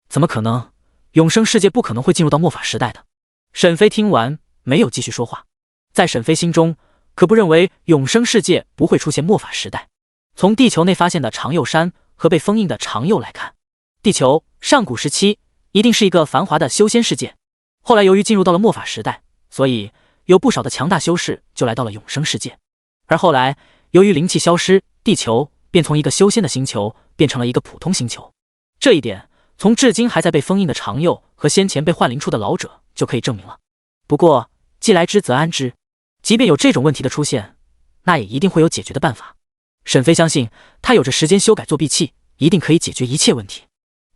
怎么可能？永生世界不可能会进入到末法时代的。沈飞听完没有继续说话，在沈飞心中可不认为永生世界不会出现末法时代。从地球内发现的长佑山和被封印的长佑来看，地球上古时期一定是一个繁华的修仙世界，后来由于进入到了末法时代，所以有不少的强大修士就来到了永生世界。而后来由于灵气消失，地球便从一个修仙的星球变成了一个普通星球。这一点从至今还在被封印的长佑和先前被幻灵出的老者就可以证明了。不过既来之则安之，即便有这种问题的出现，那也一定会有解决的办法。沈飞相信他有着时间修改作弊器，一定可以解决一切问题。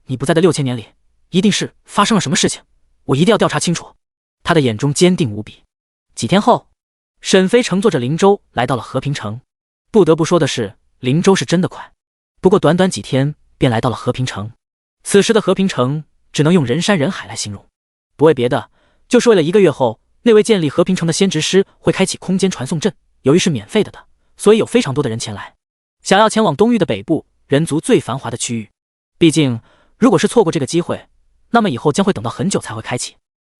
你不在的6000年里，一定是发生了什么事情，我一定要调查清楚。他的眼中坚定无比。几天后，沈飞乘坐着灵舟来到了和平城。不得不说的是，灵舟是真的快，不过短短几天便来到了和平城。此时的和平城只能用人山人海来形容，不为别的，就是为了1个月后那位建立和平城的先知师会开启空间传送阵。由于是免费的，所以有非常多的人前来，想要前往东域的北部人族最繁华的区域。毕竟如果是错过这个机会，那么以后将会等到很久才会开启。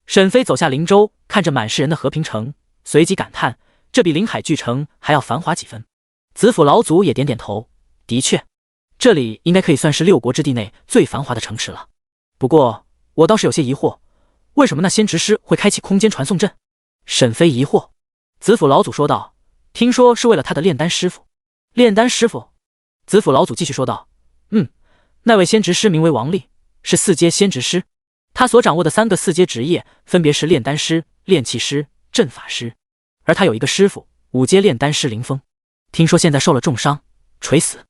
沈飞走下灵舟，看着满是人的和平城，随即感叹，这比临海巨城还要繁华几分。子府老祖也点点头，的确，这里应该可以算是6国之地内最繁华的城池了。不过我倒是有些疑惑，为什么那先知师会开启空间传送阵？沈飞疑惑。子府老祖说道，听说是为了他的炼丹师傅。炼丹师傅？子府老祖继续说道，那位先知师名为王立，是4阶先知师，他所掌握的3个4阶职业分别是炼丹师、炼气师、阵法师，而他有一个师傅5阶炼丹师林峰，听说现在受了重伤，垂死，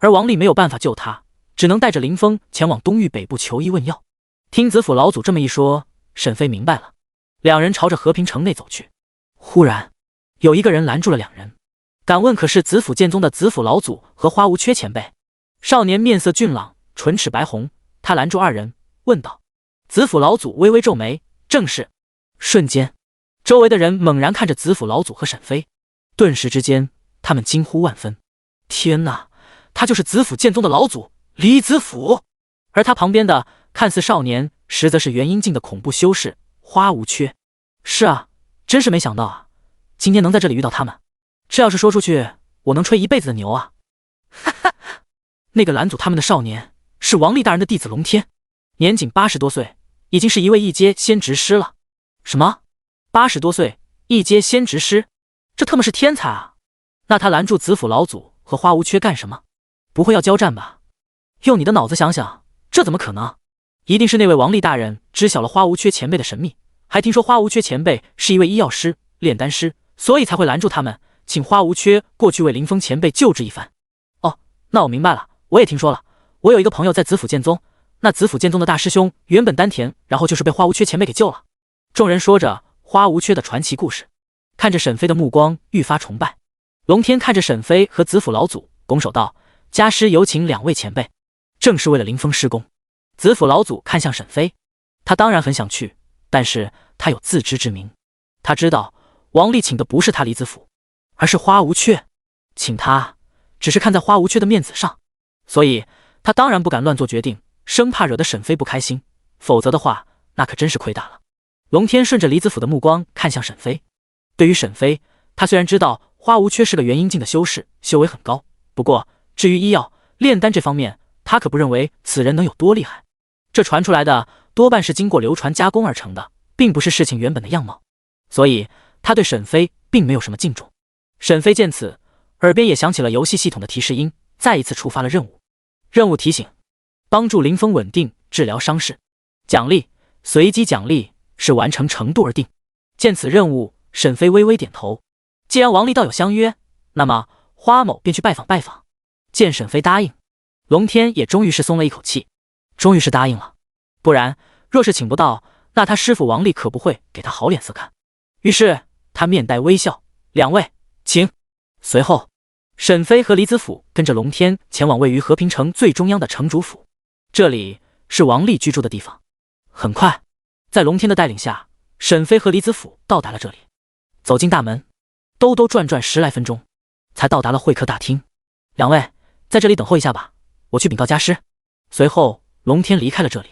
而王立没有办法救他，只能带着林峰前往东域北部求医问药。听子府老祖这么一说，沈飞明白了。两人朝着和平城内走去，忽然有一个人拦住了两人，敢问可是子府剑宗的子府老祖和花无缺前辈？少年面色俊朗，唇齿白红，他拦住二人问道。子府老祖微微皱眉，正是。瞬间周围的人猛然看着子府老祖和沈飞，顿时之间他们惊呼万分，天哪，他就是子府剑宗的老祖李子府！而他旁边的看似少年，实则是元婴境的恐怖修士花无缺。是啊，真是没想到啊，今天能在这里遇到他们，这要是说出去，我能吹一辈子的牛啊！哈哈，那个拦阻他们的少年是王立大人的弟子龙天，年仅80多岁，已经是一位1阶仙职师了。什么？80多岁，1阶仙职师？这特么是天才啊！那他拦住子府老祖和花无缺干什么？不会要交战吧？用你的脑子想想，这怎么可能？一定是那位王厉大人知晓了花无缺前辈的神秘，还听说花无缺前辈是一位医药师、炼丹师，所以才会拦住他们，请花无缺过去为林峰前辈救治一番。哦，那我明白了，我也听说了，我有一个朋友在子府剑宗，那子府剑宗的大师兄原本丹田，然后就是被花无缺前辈给救了。众人说着花无缺的传奇故事，看着沈飞的目光愈发崇拜。龙天看着沈飞和子府老祖，拱手道：“家师有请两位前辈，正是为了林峰施工。”子府老祖看向沈飞，他当然很想去，但是他有自知之明，他知道王厉请的不是他离子府，而是花无缺，请他只是看在花无缺的面子上，所以他当然不敢乱做决定，生怕惹得沈飞不开心，否则的话那可真是亏大了。龙天顺着离子府的目光看向沈飞，对于沈飞，他虽然知道花无缺是个元阴境的修士，修为很高，不过至于医药、炼丹这方面，他可不认为此人能有多厉害。这传出来的多半是经过流传加工而成的，并不是事情原本的样貌，所以他对沈飞并没有什么敬重。沈飞见此，耳边也响起了游戏系统的提示音，再一次触发了任务。任务提醒：帮助林峰稳定治疗伤势，奖励随机奖励是完成程度而定。见此任务，沈飞微微点头。既然王厉道有相约，那么花某便去拜访拜访。见沈飞答应，龙天也终于是松了一口气，终于是答应了，不然若是请不到，那他师父王厉可不会给他好脸色看。于是他面带微笑：“两位请。”随后沈飞和李子府跟着龙天前往位于和平城最中央的城主府，这里是王厉居住的地方。很快，在龙天的带领下，沈飞和李子府到达了这里。走进大门，兜兜转转10来分钟，才到达了会客大厅。两位在这里等候一下吧，我去禀告家师。随后龙天离开了这里。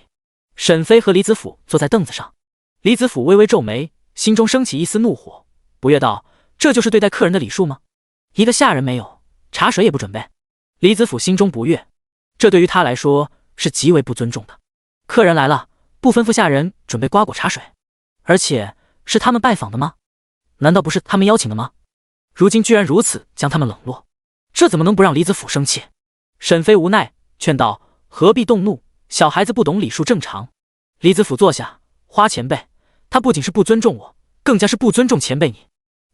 沈飞和李子府坐在凳子上，李子府微微皱眉，心中升起一丝怒火，不悦道：“这就是对待客人的礼数吗？一个下人没有，茶水也不准备。”李子府心中不悦，这对于他来说是极为不尊重的。客人来了，不吩咐下人准备瓜果茶水，而且是他们拜访的吗？难道不是他们邀请的吗？如今居然如此将他们冷落，这怎么能不让李子府生气？沈飞无奈劝道：“何必动怒，小孩子不懂礼数正常。”李子府坐下：“花前辈，他不仅是不尊重我，更加是不尊重前辈你。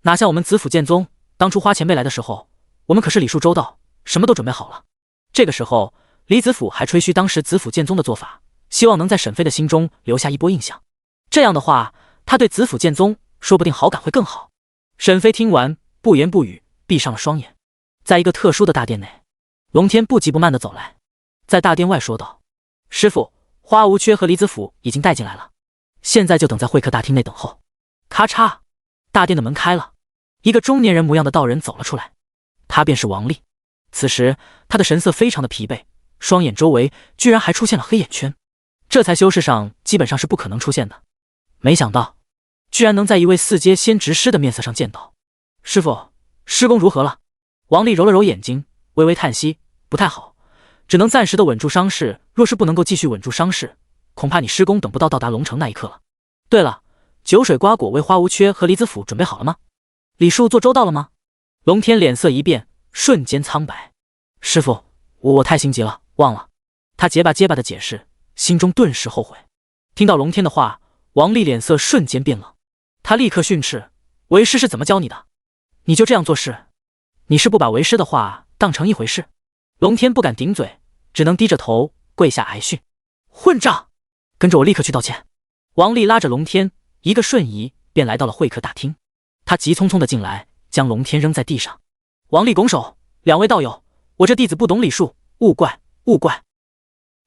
哪像我们子府剑宗，当初花前辈来的时候，我们可是礼数周到，什么都准备好了。”这个时候，李子府还吹嘘当时子府剑宗的做法，希望能在沈飞的心中留下一波印象。这样的话，他对子府剑宗说不定好感会更好。沈飞听完，不言不语，闭上了双眼。在一个特殊的大殿内，龙天不急不慢地走来，在大殿外说道：“师父，花无缺和李子府已经带进来了，现在就等在会客大厅内等候。”咔嚓，大殿的门开了，一个中年人模样的道人走了出来，他便是王厉。此时他的神色非常的疲惫，双眼周围居然还出现了黑眼圈，这才修士上基本上是不可能出现的。没想到居然能在一位4阶仙职师的面色上见到。师父，施工如何了？王厉揉了揉眼睛，微微叹息：“不太好，只能暂时的稳住伤势，若是不能够继续稳住伤势，恐怕你施工等不到达龙城那一刻了。对了，酒水瓜果为花无缺和李子府准备好了吗？礼数做周到了吗？”龙天脸色一变，瞬间苍白：“师父，我太心急了，忘了。”他结巴结巴的解释，心中顿时后悔。听到龙天的话，王厉脸色瞬间变冷，他立刻训斥：“为师是怎么教你的？你就这样做事？你是不把为师的话当成一回事？”龙天不敢顶嘴，只能低着头跪下挨训：“混账！跟着我立刻去道歉。”王厉拉着龙天，一个瞬移便来到了会客大厅。他急匆匆的进来，将龙天扔在地上。王厉拱手：“两位道友，我这弟子不懂礼数，勿怪勿怪。”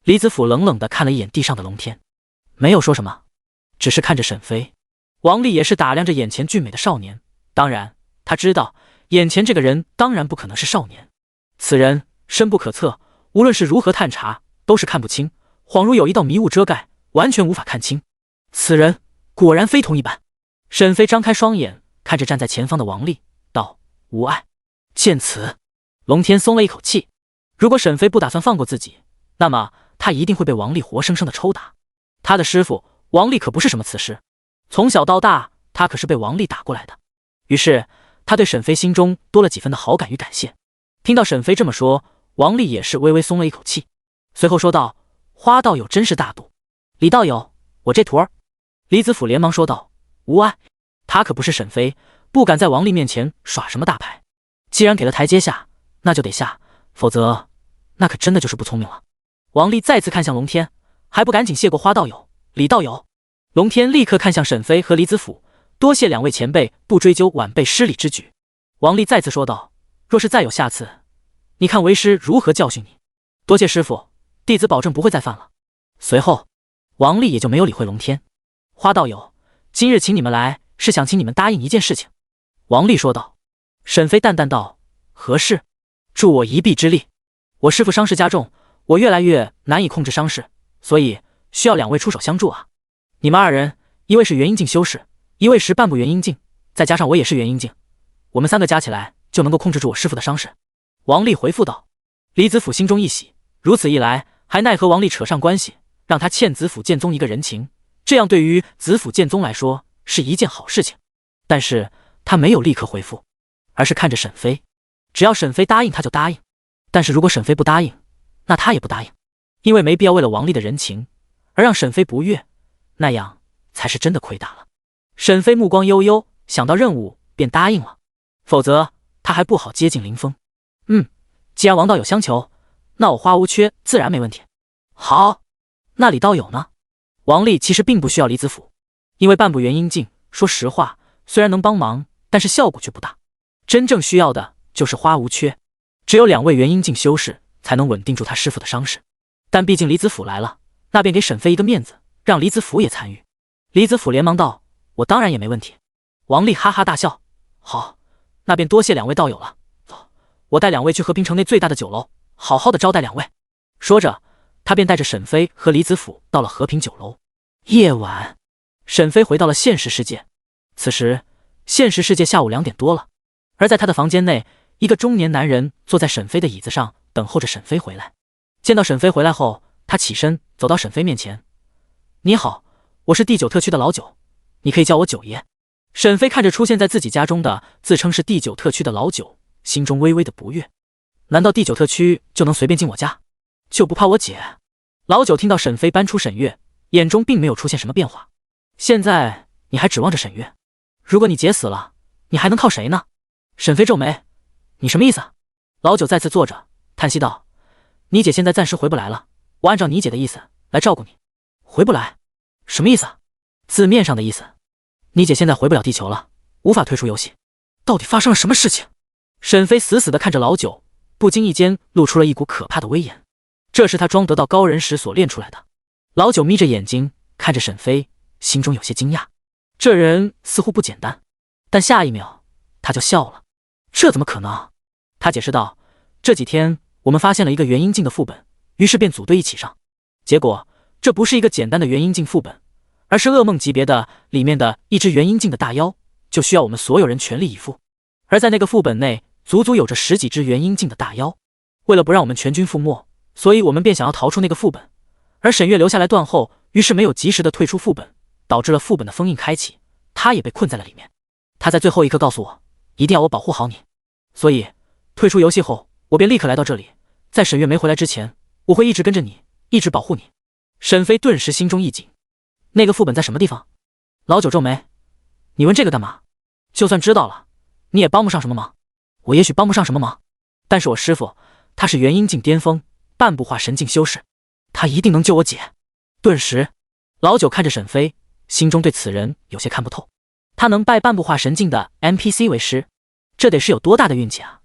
李子府冷冷的看了一眼地上的龙天，没有说什么，只是看着沈飞。王厉也是打量着眼前俊美的少年，当然他知道眼前这个人当然不可能是少年，此人深不可测，无论是如何探查都是看不清，恍如有一道迷雾遮盖，完全无法看清。此人果然非同一般。沈飞张开双眼看着站在前方的王厉，道：“无碍。”见此，龙天松了一口气。如果沈飞不打算放过自己，那么他一定会被王厉活生生的抽打。他的师父王厉可不是什么慈师，从小到大他可是被王厉打过来的。于是他对沈飞心中多了几分的好感与感谢。听到沈飞这么说，王丽也是微微松了一口气，随后说道：“花道友真是大度。李道友，我这徒儿。”李子府连忙说道：“无碍，他可不是沈飞，不敢在王丽面前耍什么大牌。既然给了台阶下，那就得下，否则那可真的就是不聪明了。”王丽再次看向龙天，还不赶紧谢过花道友、李道友。龙天立刻看向沈飞和李子府，多谢两位前辈不追究晚辈失礼之举。王丽再次说道：“若是再有下次，你看为师如何教训你？”多谢师傅，弟子保证不会再犯了。随后，王丽也就没有理会龙天。花道友，今日请你们来，是想请你们答应一件事情。王丽说道。沈飞淡淡道：“何事？助我一臂之力。我师父伤势加重，我越来越难以控制伤势，所以需要两位出手相助啊。你们二人，一位是元阴境修士，一位是半步元阴境，再加上我也是元阴境，我们三个加起来就能够控制住我师父的伤势。”王丽回复道。李子府心中一喜，如此一来，还奈何王丽扯上关系，让他欠子府剑宗一个人情，这样对于子府剑宗来说是一件好事情。但是他没有立刻回复，而是看着沈飞，只要沈飞答应他就答应，但是如果沈飞不答应，那他也不答应，因为没必要为了王丽的人情而让沈飞不悦，那样才是真的亏大了。沈飞目光悠悠，想到任务便答应了，否则他还不好接近林峰。既然王道友相求，那我花无缺自然没问题。好，那李道友呢？王丽其实并不需要李子府，因为半步元阴境，说实话，虽然能帮忙，但是效果却不大。真正需要的就是花无缺，只有两位元阴境修士才能稳定住他师父的伤势。但毕竟李子府来了，那便给沈飞一个面子，让李子府也参与。李子府连忙道：“我当然也没问题。”王丽哈哈大笑：“好，那便多谢两位道友了。走，我带两位去和平城内最大的酒楼，好好的招待两位。”说着，他便带着沈飞和李子府到了和平酒楼。夜晚，沈飞回到了现实世界。此时，现实世界下午2点多了，而在他的房间内，一个中年男人坐在沈飞的椅子上，等候着沈飞回来。见到沈飞回来后，他起身走到沈飞面前：“你好，我是第9特区的老九，你可以叫我九爷。”沈飞看着出现在自己家中的自称是第9特区的老九，心中微微的不悦。难道第9特区就能随便进我家，就不怕我姐？老九听到沈飞搬出沈月，眼中并没有出现什么变化。现在你还指望着沈月？如果你姐死了，你还能靠谁呢？沈飞皱眉：“你什么意思？”老九再次坐着，叹息道：“你姐现在暂时回不来了，我按照你姐的意思来照顾你。”回不来？什么意思？字面上的意思，你姐现在回不了地球了，无法退出游戏。到底发生了什么事情？沈飞死死地看着老九，不经意间露出了一股可怕的威严，这是他装得道高人时所练出来的。老九眯着眼睛看着沈飞，心中有些惊讶，这人似乎不简单。但下一秒他就笑了：“这怎么可能？”他解释道：“这几天我们发现了一个元阴境的副本，于是便组队一起上。结果这不是一个简单的元阴境副本，而是噩梦级别的里面的一只元阴境的大妖，就需要我们所有人全力以赴。而在那个副本内，足足有着10几只元阴境的大妖。为了不让我们全军覆没，所以我们便想要逃出那个副本。而沈月留下来断后，于是没有及时的退出副本，导致了副本的封印开启，他也被困在了里面。他在最后一刻告诉我，一定要我保护好你。所以退出游戏后，我便立刻来到这里，在沈月没回来之前，我会一直跟着你，一直保护你。”沈飞顿时心中一紧，那个副本在什么地方？老九皱眉：“你问这个干嘛？就算知道了，你也帮不上什么忙。我也许帮不上什么忙，但是我师父他是元阴境巅峰，半步化神境修士，他一定能救我姐。”顿时，老九看着沈飞，心中对此人有些看不透。他能拜半步化神境的 NPC 为师，这得是有多大的运气啊！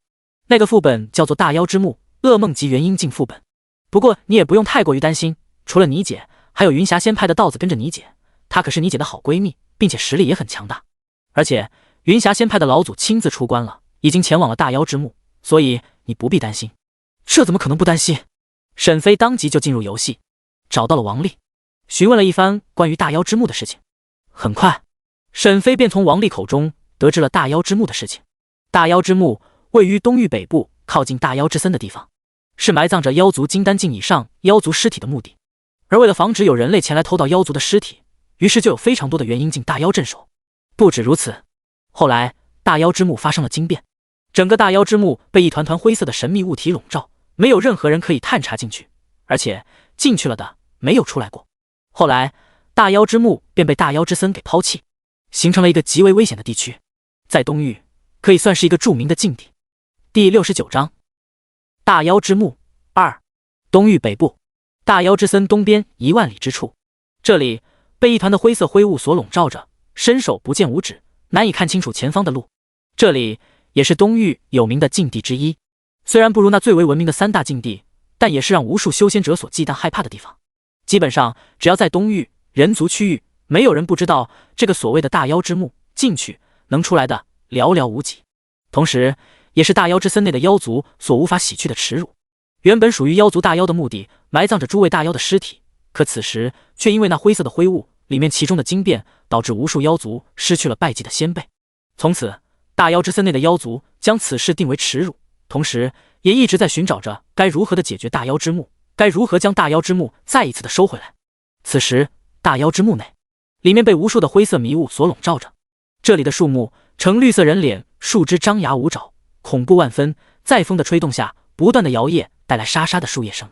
那个副本叫做大妖之墓，噩梦级元阴境副本。不过你也不用太过于担心，除了你姐，还有云霞仙派的道子跟着你姐，她可是你姐的好闺蜜，并且实力也很强大。而且云霞仙派的老祖亲自出关了，已经前往了大妖之墓，所以你不必担心。这怎么可能不担心？沈飞当即就进入游戏，找到了王丽，询问了一番关于大妖之墓的事情。很快，沈飞便从王丽口中得知了大妖之墓的事情。大妖之墓位于东域北部，靠近大妖之森的地方，是埋葬着妖族金丹境以上妖族尸体的墓地。而为了防止有人类前来偷盗妖族的尸体，于是就有非常多的元阴境大妖镇守。不止如此，后来大妖之墓发生了惊变，整个大妖之墓被一团团灰色的神秘物体笼罩，没有任何人可以探查进去，而且进去了的没有出来过。后来，大妖之墓便被大妖之森给抛弃，形成了一个极为危险的地区，在东域可以算是一个著名的禁地。第69章，大妖之墓2。东域北部，大妖之森东边1万里之处，这里被一团的灰色灰雾所笼罩着，伸手不见五指，难以看清楚前方的路。这里也是东域有名的禁地之一，虽然不如那最为闻名的3大禁地，但也是让无数修仙者所忌惮害怕的地方。基本上只要在东域人族区域，没有人不知道这个所谓的大妖之墓，进去能出来的寥寥无几，同时也是大妖之森内的妖族所无法洗去的耻辱。原本属于妖族大妖的墓地埋葬着诸位大妖的尸体，可此时却因为那灰色的灰雾里面其中的惊变，导致无数妖族失去了拜祭的先辈。从此大妖之森内的妖族将此事定为耻辱，同时也一直在寻找着该如何的解决大妖之墓，该如何将大妖之墓再一次的收回来。此时大妖之墓内里面被无数的灰色迷雾所笼罩着，这里的树木呈绿色人脸，树枝张牙舞爪，恐怖万分，在风的吹动下不断的摇曳，带来沙沙的树叶声，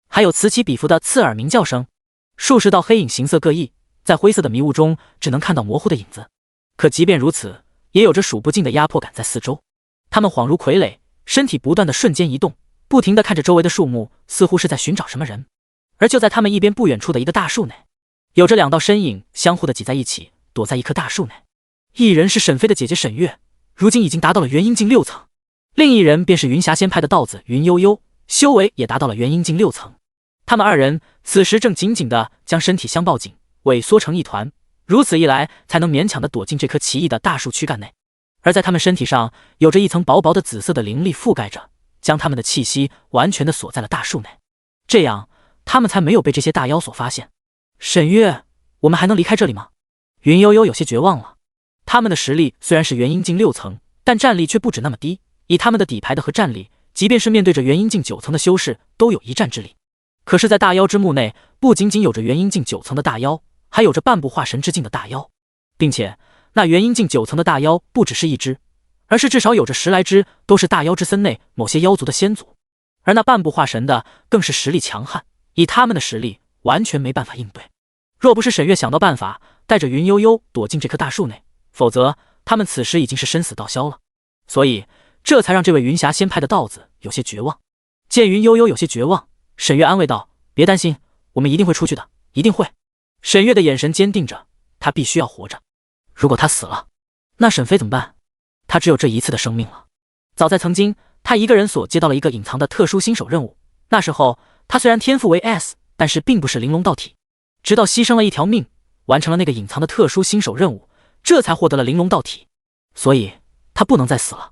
还有此起彼伏的刺耳鸣叫声。数十道黑影形色各异，在灰色的迷雾中只能看到模糊的影子，可即便如此，也有着数不尽的压迫感在四周。他们恍如傀儡，身体不断的瞬间移动，不停地看着周围的树木，似乎是在寻找什么人。而就在他们一边不远处的一个大树内，有着2道身影相互的挤在一起，躲在一棵大树内。一人是沈飞的姐姐沈月，如今已经达到了元婴境6层；另一人便是云霞仙派的道子云悠悠，修为也达到了元婴境6层。他们2人此时正紧紧地将身体相抱紧，萎缩成一团，如此一来才能勉强地躲进这棵奇异的大树躯干内。而在他们身体上有着一层薄薄的紫色的灵力覆盖着，将他们的气息完全地锁在了大树内，这样他们才没有被这些大妖所发现。沈月，我们还能离开这里吗？云悠悠有些绝望了。他们的实力虽然是元婴境6层，但战力却不止那么低，以他们的底牌的和战力，即便是面对着元婴境9层的修士，都有一战之力。可是在大妖之墓内，不仅仅有着元婴境9层的大妖，还有着半步化神之境的大妖，并且那元婴境9层的大妖不只是一只，而是至少有着10来只，都是大妖之森内某些妖族的先祖。而那半步化神的更是实力强悍，以他们的实力完全没办法应对。若不是沈月想到办法带着云悠悠躲进这棵大树内，否则他们此时已经是生死道消了。所以这才让这位云霞仙派的道子有些绝望。见云悠悠有些绝望，沈月安慰道：别担心，我们一定会出去的，一定会。沈月的眼神坚定着，他必须要活着。如果他死了，那沈飞怎么办？他只有这一次的生命了。早在曾经，他一个人所接到了一个隐藏的特殊新手任务，那时候他虽然天赋为 S， 但是并不是玲珑道体，直到牺牲了一条命，完成了那个隐藏的特殊新手任务，这才获得了玲珑道体。所以他不能再死了，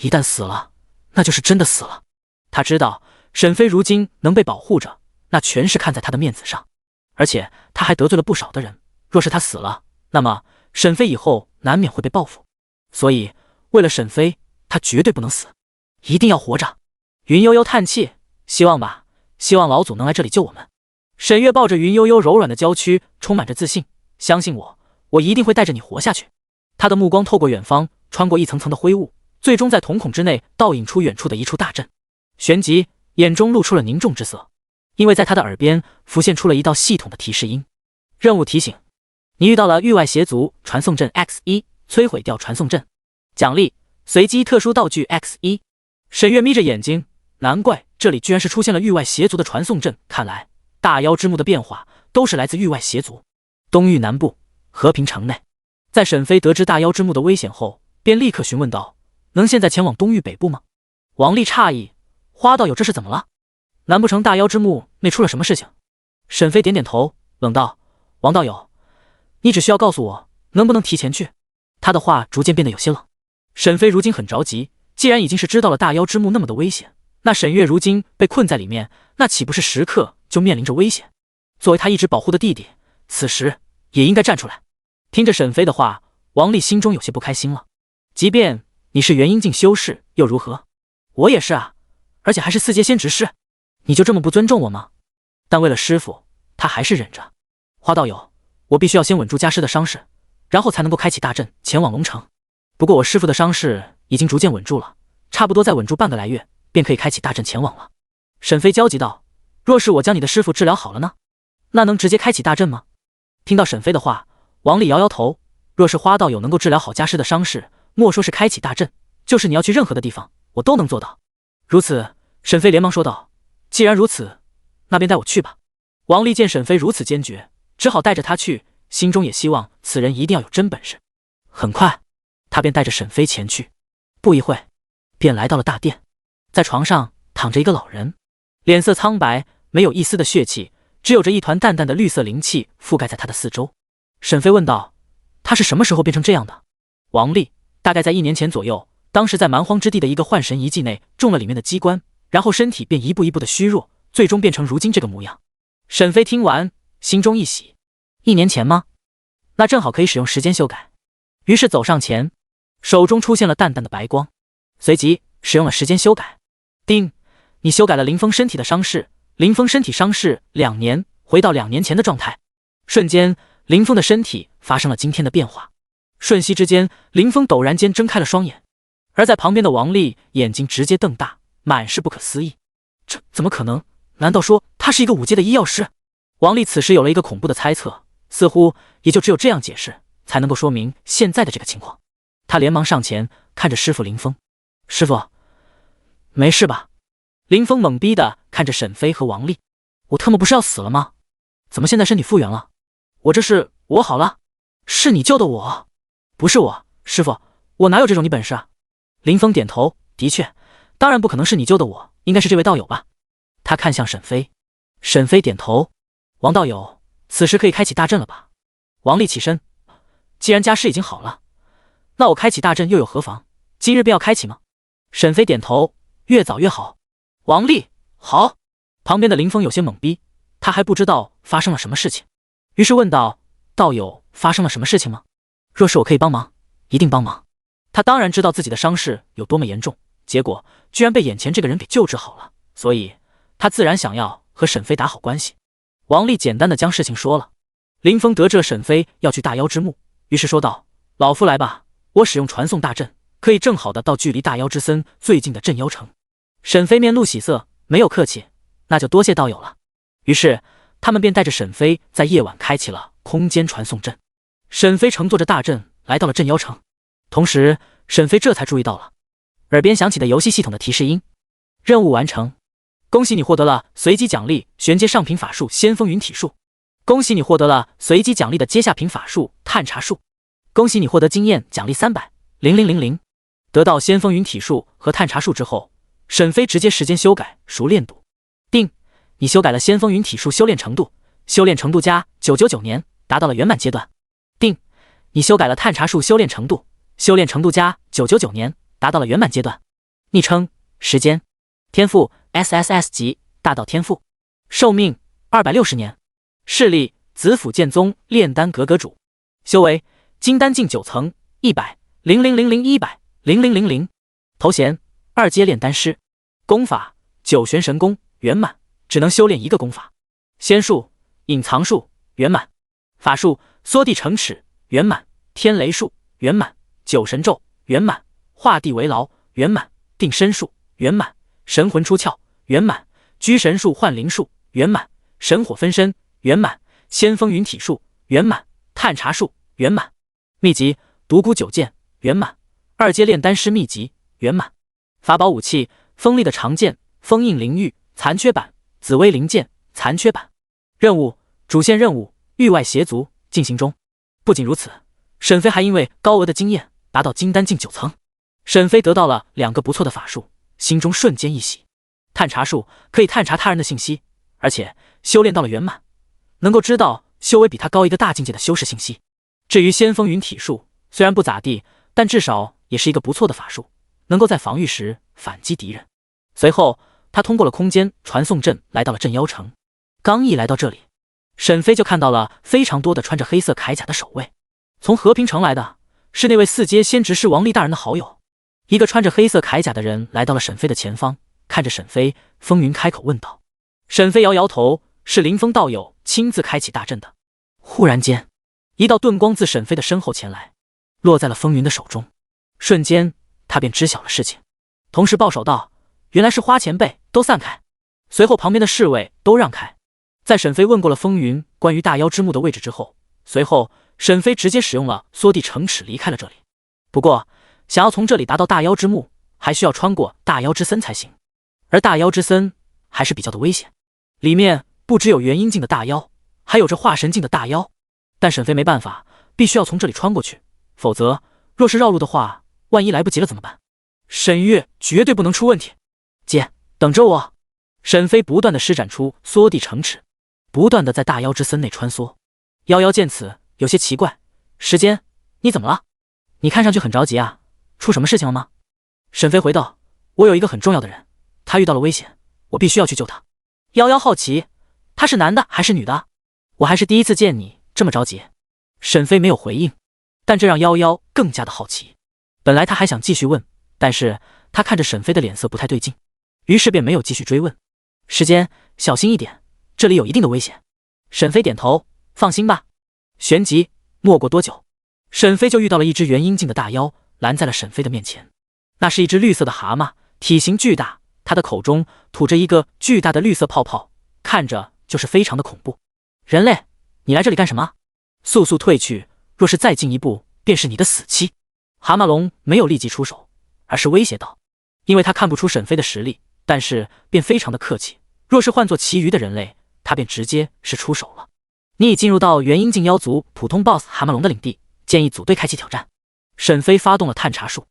一旦死了，那就是真的死了。他知道沈飞如今能被保护着，那全是看在他的面子上，而且他还得罪了不少的人，若是他死了，那么沈飞以后难免会被报复。所以为了沈飞，他绝对不能死，一定要活着。云悠悠叹气，希望吧，希望老祖能来这里救我们。沈月抱着云悠悠柔软的娇躯，充满着自信，相信我，我一定会带着你活下去。他的目光透过远方，穿过一层层的灰雾，最终在瞳孔之内倒影出远处的一处大阵。旋即眼中露出了凝重之色，因为在他的耳边浮现出了一道系统的提示音：任务提醒，你遇到了域外邪族传送阵 X1， 摧毁掉传送阵，奖励随机特殊道具 X1。 沈月眯着眼睛，难怪这里居然是出现了域外邪族的传送阵，看来大妖之墓的变化都是来自域外邪族。东域南部和平城内，在沈飞得知大妖之墓的危险后，便立刻询问道：能现在前往东域北部吗？王丽诧异，花道友这是怎么了？难不成大妖之墓内出了什么事情？沈飞点点头，冷道：王道友，你只需要告诉我能不能提前去。他的话逐渐变得有些冷。沈飞如今很着急，既然已经是知道了大妖之墓那么的危险，那沈月如今被困在里面，那岂不是时刻就面临着危险？作为他一直保护的弟弟，此时也应该站出来。听着沈飞的话，王丽心中有些不开心了。即便你是元婴境修士又如何？我也是啊，而且还是4阶仙执师，你就这么不尊重我吗？但为了师父，他还是忍着。花道友，我必须要先稳住家师的伤势，然后才能够开启大阵前往龙城。不过我师傅的伤势已经逐渐稳住了，差不多再稳住半个来月，便可以开启大阵前往了。沈飞焦急道：若是我将你的师傅治疗好了呢？那能直接开启大阵吗？听到沈飞的话，王丽摇摇头，若是花道友能够治疗好家师的伤势，莫说是开启大阵，就是你要去任何的地方，我都能做到。如此，沈飞连忙说道：既然如此，那便带我去吧。王丽见沈飞如此坚决，只好带着他去，心中也希望此人一定要有真本事。很快，他便带着沈飞前去，不一会，便来到了大殿。在床上躺着一个老人，脸色苍白，没有一丝的血气，只有着一团淡淡的绿色灵气覆盖在他的四周。沈飞问道：他是什么时候变成这样的？王丽：大概在1年前左右，当时在蛮荒之地的一个幻神遗迹内中了里面的机关，然后身体便一步一步的虚弱，最终变成如今这个模样。沈飞听完，心中一喜，1年前吗？那正好可以使用时间修改。于是走上前，手中出现了淡淡的白光，随即使用了时间修改。叮，你修改了林峰身体的伤势，林峰身体伤势2年，回到2年前的状态。瞬间，林峰的身体发生了惊天的变化。瞬息之间，林峰陡然间睁开了双眼，而在旁边的王丽眼睛直接瞪大，满是不可思议。这怎么可能？难道说他是一个5阶的医药师？王丽此时有了一个恐怖的猜测，似乎也就只有这样解释，才能够说明现在的这个情况。他连忙上前看着师傅林峰：师傅，没事吧？林峰懵逼的看着沈飞和王丽：我特么不是要死了吗？怎么现在身体复原了？我好了？是你救的我？不是我，师傅，我哪有这种你本事啊？林峰点头，的确，当然不可能是你救的我，应该是这位道友吧。他看向沈飞，沈飞点头：王道友，此时可以开启大阵了吧？王丽起身：既然家师已经好了，那我开启大阵又有何妨？今日便要开启吗？沈飞点头：越早越好。王丽：好。旁边的林峰有些懵逼，他还不知道发生了什么事情，于是问道：道友，发生了什么事情吗？若是我可以帮忙，一定帮忙。他当然知道自己的伤势有多么严重，结果居然被眼前这个人给救治好了，所以他自然想要和沈飞打好关系。王丽简单的将事情说了。林峰得知了沈飞要去大妖之墓，于是说道：老夫来吧，我使用传送大阵，可以正好的到距离大妖之森最近的镇妖城。沈飞面露喜色，没有客气，那就多谢道友了。于是他们便带着沈飞在夜晚开启了空间传送阵。沈飞乘坐着大阵来到了镇妖城，同时沈飞这才注意到了耳边响起的游戏系统的提示音：任务完成，恭喜你获得了随机奖励玄阶上品法术先锋云体术，恭喜你获得了随机奖励的阶下品法术探查术，恭喜你获得经验奖励300,000,000。得到先锋云体术和探查术之后，沈飞直接时间修改熟练度。定，你修改了先锋云体术修炼程度，修炼程度加999年，达到了圆满阶段。定，你修改了探查术修炼程度，修炼程度加999年，达到了圆满阶段。昵称：时间。天赋 SSS 级大道天赋。寿命260年。势力：紫府剑宗炼丹阁阁主。修为：金丹境9层100,000,00100,000。头衔：2阶炼丹师。功法：九玄神功圆满，只能修炼一个功法。仙术：隐藏术圆满。法术：缩地成尺圆满，天雷术圆满，九神咒圆满，画地为牢圆满，定身术圆满，神魂出窍圆满，居神术幻灵术圆满，神火分身圆满，先锋云体术圆满，探查术圆满。秘籍：独孤九剑圆满，2阶炼丹师秘籍圆满。法宝武器：锋利的长剑封印灵玉残缺版，紫薇灵剑残缺版。任务：主线任务域外邪族进行中。不仅如此，沈飞还因为高额的经验达到金丹境9层。沈飞得到了2个不错的法术，心中瞬间一喜。探查术可以探查他人的信息，而且修炼到了圆满，能够知道修为比他高一个大境界的修士信息。至于先锋云体术，虽然不咋地，但至少也是一个不错的法术，能够在防御时反击敌人。随后他通过了空间传送阵来到了镇妖城。刚一来到这里，沈飞就看到了非常多的穿着黑色铠甲的守卫。从和平城来的是那位4阶仙执事王立大人的好友。一个穿着黑色铠甲的人来到了沈飞的前方，看着沈飞，风云开口问道。沈飞摇摇头，是林峰道友亲自开启大阵的。忽然间，一道盾光自沈飞的身后前来，落在了风云的手中。瞬间他便知晓了事情，同时报手道：“原来是花前辈，都散开。”随后旁边的侍卫都让开。在沈飞问过了风云关于大妖之墓的位置之后，随后沈飞直接使用了缩地城齿离开了这里。不过想要从这里达到大妖之墓，还需要穿过大妖之森才行，而大妖之森还是比较的危险，里面不只有元婴境的大妖，还有着化神境的大妖。但沈飞没办法，必须要从这里穿过去，否则若是绕路的话，万一来不及了怎么办？沈月绝对不能出问题。姐，等着我！沈飞不断的施展出缩地城齿，不断的在大妖之森内穿梭。夭夭见此有些奇怪：“时间，你怎么了？你看上去很着急啊，出什么事情了吗？”沈飞回道：“我有一个很重要的人，他遇到了危险，我必须要去救他。”夭夭好奇：“他是男的还是女的？我还是第一次见你这么着急。”沈飞没有回应，但这让夭夭更加的好奇。本来他还想继续问，但是他看着沈飞的脸色不太对劲，于是便没有继续追问。时间，小心一点，这里有一定的危险。沈飞点头，放心吧。旋即，没过多久，沈飞就遇到了一只元婴境的大妖，拦在了沈飞的面前。那是一只绿色的蛤蟆，体型巨大，它的口中吐着一个巨大的绿色泡泡，看着就是非常的恐怖。人类，你来这里干什么？速速退去，若是再进一步，便是你的死期。蛤蟆龙没有立即出手，而是威胁道，因为他看不出沈飞的实力，但是便非常的客气。若是换作其余的人类，他便直接是出手了。你已进入到元婴境妖族普通 BOSS 蛤蟆龙的领地，建议组队开启挑战。沈飞发动了探查术，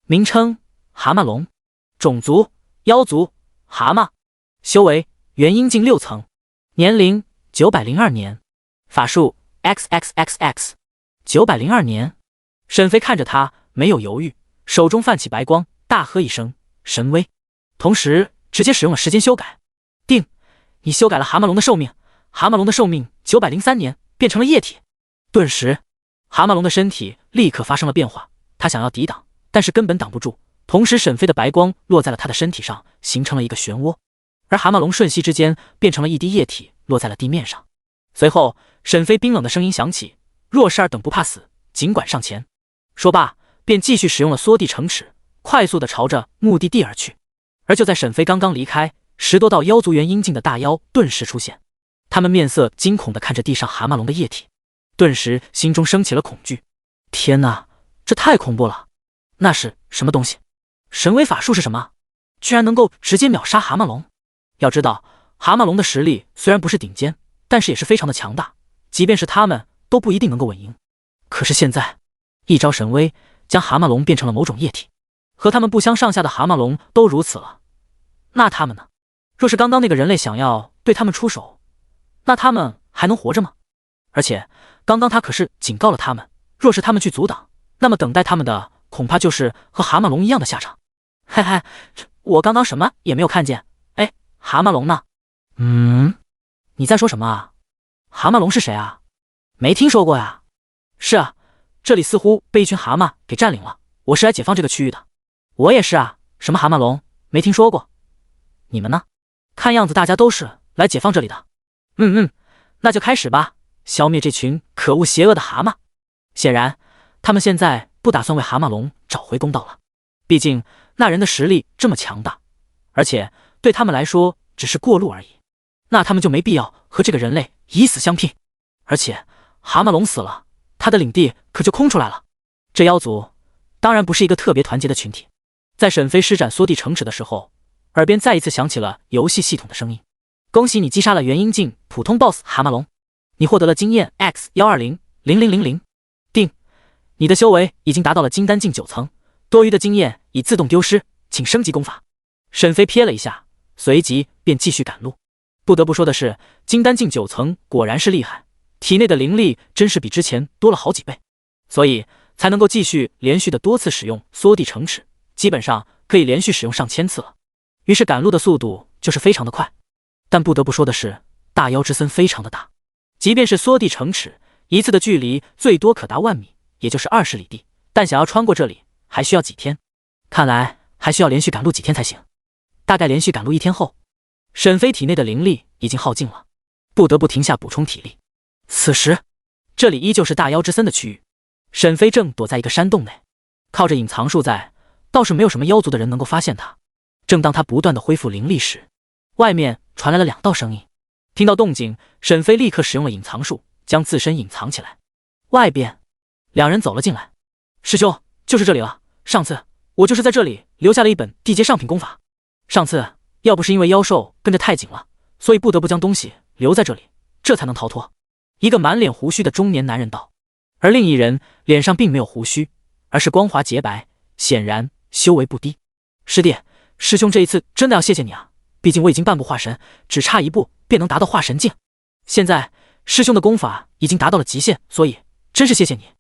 名称蛤蟆龙，种族妖族，蛤蟆，修为元婴境6层，年龄902年，法术 XXXX。 902年。沈飞看着他，没有犹豫，手中泛起白光，大喝一声神威，同时直接使用了时间修改。定，你修改了蛤蟆龙的寿命，蛤蟆龙的寿命903年，变成了液体。顿时蛤蟆龙的身体立刻发生了变化，他想要抵挡，但是根本挡不住。同时沈飞的白光落在了他的身体上，形成了一个漩涡，而蛤蟆龙瞬息之间变成了一滴液体，落在了地面上。随后沈飞冰冷的声音响起：“若是二等不怕死，尽管上前。”说罢便继续使用了缩地城齿，快速的朝着目的地而去。而就在沈飞刚刚离开，10多道妖族元婴境的大妖顿时出现，他们面色惊恐的看着地上蛤蟆龙的液体，顿时心中升起了恐惧。天哪，这太恐怖了！那是什么东西？神威法术是什么？居然能够直接秒杀蛤蟆龙！要知道，蛤蟆龙的实力虽然不是顶尖，但是也是非常的强大，即便是他们都不一定能够稳赢。可是现在一招神威将蛤蟆龙变成了某种液体，和他们不相上下的蛤蟆龙都如此了，那他们呢？若是刚刚那个人类想要对他们出手，那他们还能活着吗？而且刚刚他可是警告了他们，若是他们去阻挡，那么等待他们的恐怕就是和蛤蟆龙一样的下场。嘿嘿，我刚刚什么也没有看见。哎，蛤蟆龙呢？你在说什么啊？蛤蟆龙是谁啊？没听说过呀。是啊，这里似乎被一群蛤蟆给占领了，我是来解放这个区域的。我也是啊，什么蛤蟆龙，没听说过。你们呢？看样子大家都是来解放这里的。那就开始吧，消灭这群可恶邪恶的蛤蟆。显然他们现在不打算为蛤蟆龙找回公道了，毕竟那人的实力这么强大，而且对他们来说只是过路而已，那他们就没必要和这个人类以死相拼。而且蛤蟆龙死了，他的领地可就空出来了。这妖族当然不是一个特别团结的群体。在沈飞施展缩地城齿的时候，耳边再一次响起了游戏系统的声音：恭喜你击杀了元婴境普通 BOSS 蛤蟆龙，你获得了经验 X1200000。定，你的修为已经达到了金丹境9层，多余的经验已自动丢失，请升级功法。沈飞瞥了一下，随即便继续赶路。不得不说的是，金丹境9层果然是厉害，体内的灵力真是比之前多了好几倍，所以才能够继续连续的多次使用缩地城齿，基本上可以连续使用上千次了。于是赶路的速度就是非常的快。但不得不说的是，大妖之森非常的大，即便是缩地城齿，一次的距离最多可达万米，也就是20里地，但想要穿过这里还需要几天，看来还需要连续赶路几天才行。大概连续赶路1天后，沈飞体内的灵力已经耗尽了，不得不停下补充体力。此时这里依旧是大妖之森的区域，沈飞正躲在一个山洞内，靠着隐藏术在，倒是没有什么妖族的人能够发现他。正当他不断的恢复灵力时，外面传来了2道声音。听到动静，沈飞立刻使用了隐藏术，将自身隐藏起来。外边，2人走了进来。师兄，就是这里了。上次我就是在这里留下了一本地阶上品功法。上次要不是因为妖兽跟着太紧了，所以不得不将东西留在这里，这才能逃脱。一个满脸胡须的中年男人道，而另一人脸上并没有胡须，而是光滑洁白，显然修为不低。师弟，师兄这一次真的要谢谢你啊！毕竟我已经半步化神，只差1步便能达到化神境。现在师兄的功法已经达到了极限，所以真是谢谢你。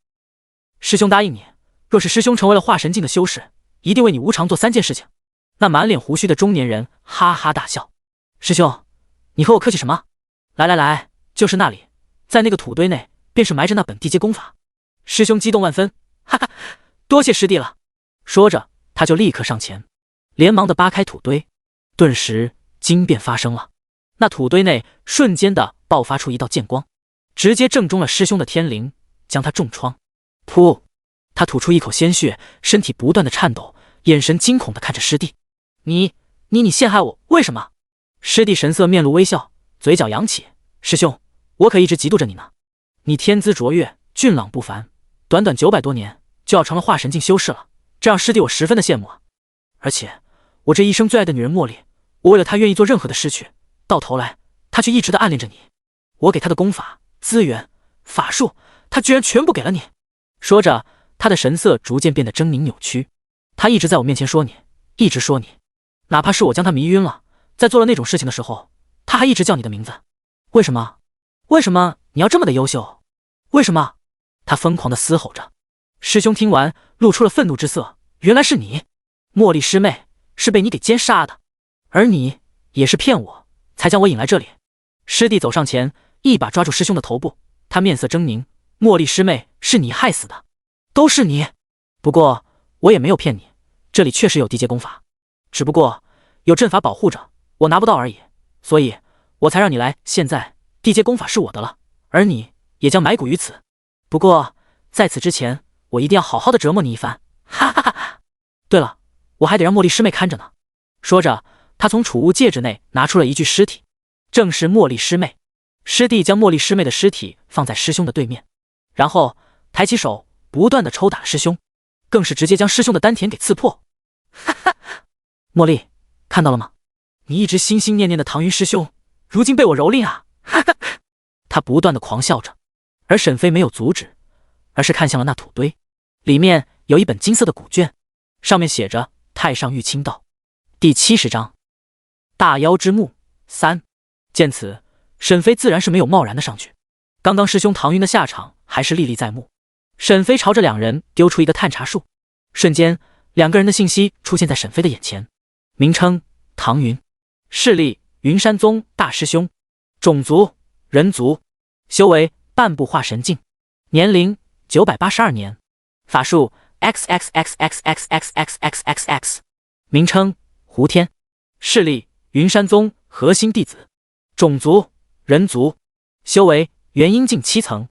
师兄答应你，若是师兄成为了化神境的修士，一定为你无偿做3件事情。那满脸胡须的中年人哈哈大笑。师兄，你和我客气什么？来，就是那里，在那个土堆内，便是埋着那本地阶功法。师兄激动万分，哈哈，多谢师弟了。说着，他就立刻上前，连忙的扒开土堆，顿时惊变发生了。那土堆内瞬间的爆发出一道剑光，直接正中了师兄的天灵，将他重创。噗！他吐出一口鲜血，身体不断的颤抖，眼神惊恐的看着师弟。你陷害我，为什么？师弟神色面露微笑，嘴角扬起。师兄，我可一直嫉妒着你呢。你天资卓越，俊朗不凡，短短900多年就要成了化神境修士了，这让师弟我十分的羡慕啊。而且我这一生最爱的女人茉莉，我为了她愿意做任何的事去，到头来她却一直的暗恋着你。我给她的功法、资源、法术，她居然全部给了你。说着，他的神色逐渐变得狰狞扭曲。他一直在我面前说你，一直说你，哪怕是我将他迷晕了，在做了那种事情的时候，他还一直叫你的名字。为什么？为什么你要这么的优秀？为什么？他疯狂的嘶吼着。师兄听完，露出了愤怒之色。原来是你，茉莉师妹是被你给奸杀的，而你也是骗我，才将我引来这里。师弟走上前，一把抓住师兄的头部，他面色狰狞。茉莉师妹是你害死的，都是你。不过我也没有骗你，这里确实有地阶功法，只不过有阵法保护着，我拿不到而已，所以我才让你来。现在地阶功法是我的了，而你也将埋骨于此。不过在此之前，我一定要好好的折磨你一番。哈哈哈哈！对了，我还得让茉莉师妹看着呢。说着，他从储物戒指内拿出了一具尸体，正是茉莉师妹。师弟将茉莉师妹的尸体放在师兄的对面，然后抬起手，不断的抽打了师兄，更是直接将师兄的丹田给刺破。哈哈，茉莉，看到了吗？你一直心心念念的唐云师兄，如今被我蹂躏啊！哈哈，他不断的狂笑着，而沈飞没有阻止，而是看向了那土堆，里面有一本金色的古卷，上面写着《太上玉清道》第70章大妖之墓3。见此，沈飞自然是没有贸然的上去。刚刚师兄唐云的下场还是历历在目。沈飞朝着2人丢出一个探查术，瞬间2个人的信息出现在沈飞的眼前。名称：唐云，势力：云山宗大师兄，种族：人族，修为：半步化神境，年龄：982年，法术：XXXXXXXXX，名称：胡天，势力：云山宗核心弟子，种族：人族，修为：元婴境7层，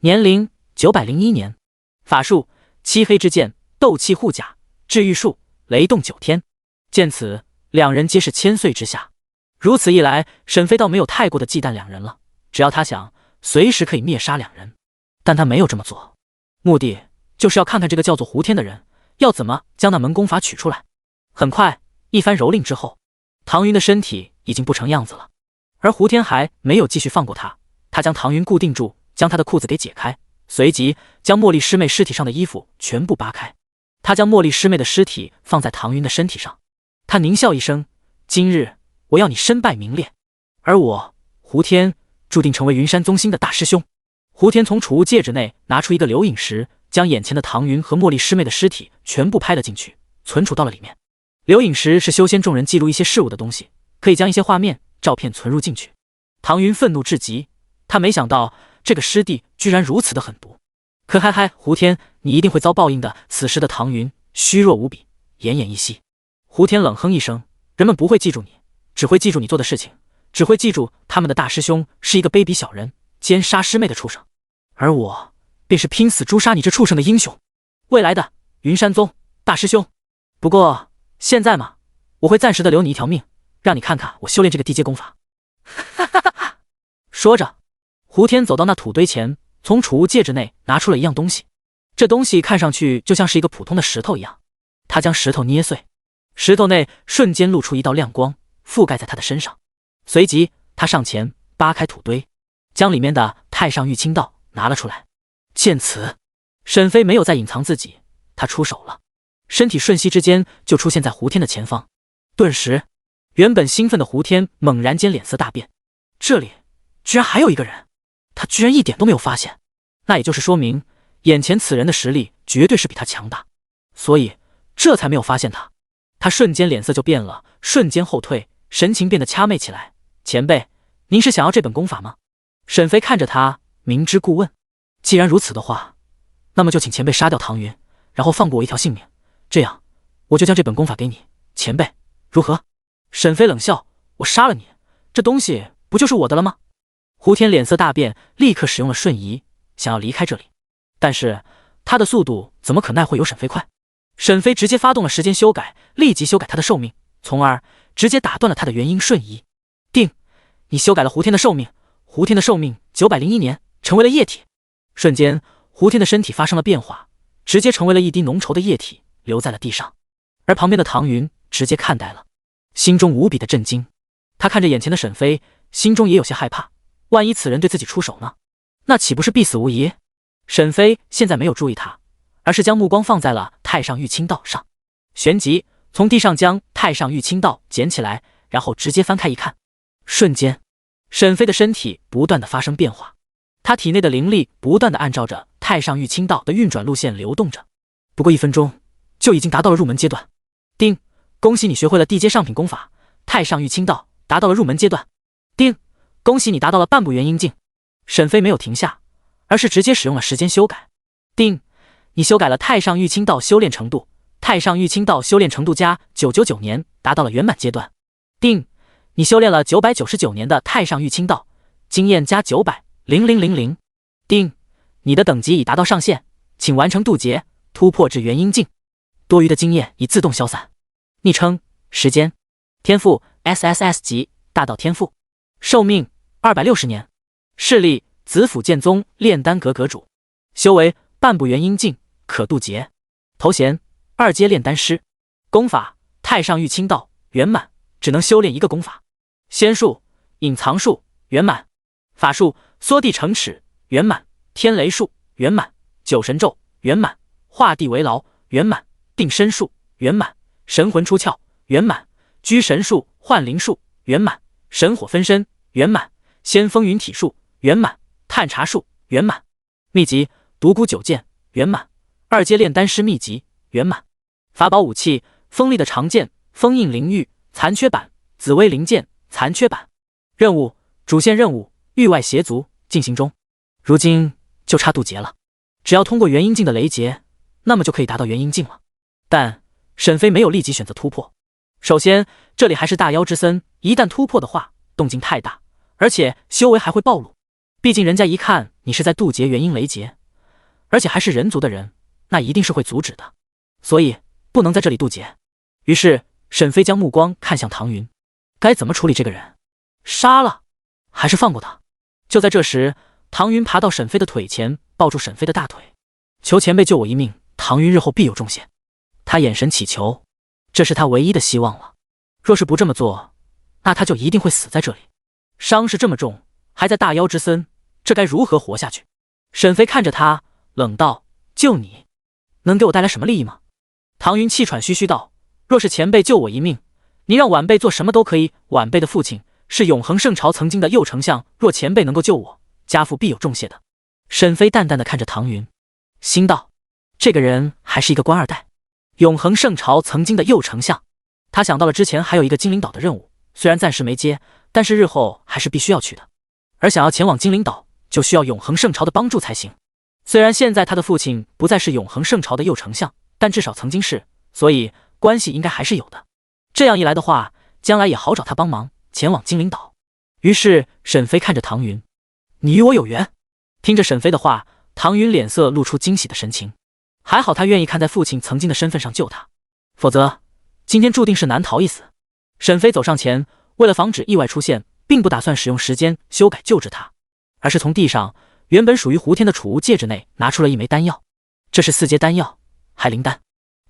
年龄：901年，法术：漆黑之剑、斗气护甲、治愈术、雷动9天。见此，2人皆是千岁之下。如此一来，沈飞倒没有太过的忌惮2人了，只要他想，随时可以灭杀2人。但他没有这么做，目的就是要看看这个叫做胡天的人要怎么将那门功法取出来。很快，一番蹂躏之后，唐云的身体已经不成样子了，而胡天还没有继续放过他。他将唐云固定住，将他的裤子给解开，随即将茉莉师妹尸体上的衣服全部扒开。他将茉莉师妹的尸体放在唐云的身体上，他狞笑一声：今日我要你身败名裂，而我胡天注定成为云山宗心的大师兄。胡天从储物戒指内拿出一个留影石，将眼前的唐云和茉莉师妹的尸体全部拍了进去，存储到了里面。留影石是修仙众人记录一些事物的东西，可以将一些画面、照片存入进去。唐云愤怒至极，他没想到这个师弟居然如此的狠毒。可嗨嗨，胡天，你一定会遭报应的。此时的唐云虚弱无比，奄奄一息。胡天冷哼一声：人们不会记住你，只会记住你做的事情，只会记住他们的大师兄是一个卑鄙小人，奸杀师妹的畜生，而我便是拼死诛杀你这畜生的英雄。未来的云山宗大师兄。不过现在嘛，我会暂时的留你一条命，让你看看我修炼这个地阶功法。哈哈哈哈！说着，胡天走到那土堆前，从储物戒指内拿出了一样东西。这东西看上去就像是一个普通的石头一样。他将石头捏碎，石头内瞬间露出一道亮光，覆盖在他的身上。随即他上前扒开土堆，将里面的太上玉清道拿了出来。见此，沈飞没有再隐藏自己，他出手了，身体瞬息之间就出现在胡天的前方。顿时，原本兴奋的胡天猛然间脸色大变，这里居然还有一个人，他居然一点都没有发现。那也就是说明，眼前此人的实力绝对是比他强大，所以这才没有发现他。他瞬间脸色就变了，瞬间后退，神情变得掐媚起来。前辈，您是想要这本功法吗？沈飞看着他，明知故问。既然如此的话，那么就请前辈杀掉唐云，然后放过我一条性命，这样我就将这本功法给你，前辈如何？沈飞冷笑，我杀了你，这东西不就是我的了吗？胡天脸色大变，立刻使用了瞬移，想要离开这里，但是他的速度怎么可奈会有沈飞快？沈飞直接发动了时间修改，立即修改他的寿命，从而直接打断了他的元婴瞬移。定，你修改了胡天的寿命，胡天的寿命901年，成为了液体。瞬间，胡天的身体发生了变化，直接成为了一滴浓稠的液体，留在了地上。而旁边的唐云直接看呆了，心中无比的震惊。他看着眼前的沈飞，心中也有些害怕，万一此人对自己出手呢？那岂不是必死无疑？沈飞现在没有注意他，而是将目光放在了太上玉清道上，旋即从地上将太上玉清道捡起来，然后直接翻开一看。瞬间，沈飞的身体不断的发生变化，他体内的灵力不断的按照着太上玉清道的运转路线流动着。不过1分钟就已经达到了入门阶段。丁，恭喜你学会了地阶上品功法太上玉清道，达到了入门阶段。丁，恭喜你达到了半步元婴境。沈飞没有停下，而是直接使用了时间修改。丁，你修改了太上玉清道修炼程度，太上玉清道修炼程度加999年，达到了圆满阶段。丁，你修炼了999年的太上玉清道，经验加900,0000。丁，你的等级已达到上限，请完成渡劫，突破至元婴境，多余的经验已自动消散。昵称时间，天赋 SSS 级大道天赋，寿命260年，势力紫府剑宗炼丹阁阁主，修为半步元婴境，可渡劫，头衔2阶炼丹师，功法太上玉清道圆满，只能修炼一个功法。仙术隐藏术圆满，法术缩地成尺圆满，天雷术圆满，九神咒圆满，画地为牢圆满，定身术圆满，神魂出窍圆满，居神术幻灵术圆满，神火分身圆满，仙风云体术圆满，探查术圆满，秘籍独孤九剑圆满，2阶炼丹师秘籍圆满，法宝武器锋利的长剑封印灵玉残缺版，紫薇灵剑残缺版。任务主线任务域外邪族进行中，如今就差渡劫了，只要通过元婴境的雷劫，那么就可以达到元婴境了。但沈飞没有立即选择突破。首先，这里还是大妖之森，一旦突破的话，动静太大，而且修为还会暴露。毕竟人家一看你是在渡劫元婴雷劫，而且还是人族的人，那一定是会阻止的，所以不能在这里渡劫。于是沈飞将目光看向唐云，该怎么处理这个人？杀了还是放过他？就在这时，唐云爬到沈飞的腿前，抱住沈飞的大腿，求前辈救我一命，唐云日后必有重谢。他眼神祈求，这是他唯一的希望了。若是不这么做，那他就一定会死在这里。伤势这么重，还在大妖之森，这该如何活下去？沈飞看着他，冷道：救你，能给我带来什么利益吗？唐云气喘吁吁道：若是前辈救我一命，您让晚辈做什么都可以。晚辈的父亲是永恒圣朝曾经的右丞相，若前辈能够救我，家父必有重谢的。沈飞淡淡的看着唐云，心道：这个人还是一个官二代。永恒圣朝曾经的右丞相，他想到了之前还有一个精灵岛的任务，虽然暂时没接，但是日后还是必须要去的。而想要前往精灵岛，就需要永恒圣朝的帮助才行。虽然现在他的父亲不再是永恒圣朝的右丞相，但至少曾经是，所以关系应该还是有的。这样一来的话，将来也好找他帮忙前往精灵岛。于是沈飞看着唐云：你与我有缘。听着沈飞的话，唐云脸色露出惊喜的神情。还好他愿意看在父亲曾经的身份上救他，否则今天注定是难逃一死。沈飞走上前，为了防止意外出现，并不打算使用时间修改救治他，而是从地上原本属于胡天的储物戒指内拿出了一枚丹药。这是4阶丹药海灵丹。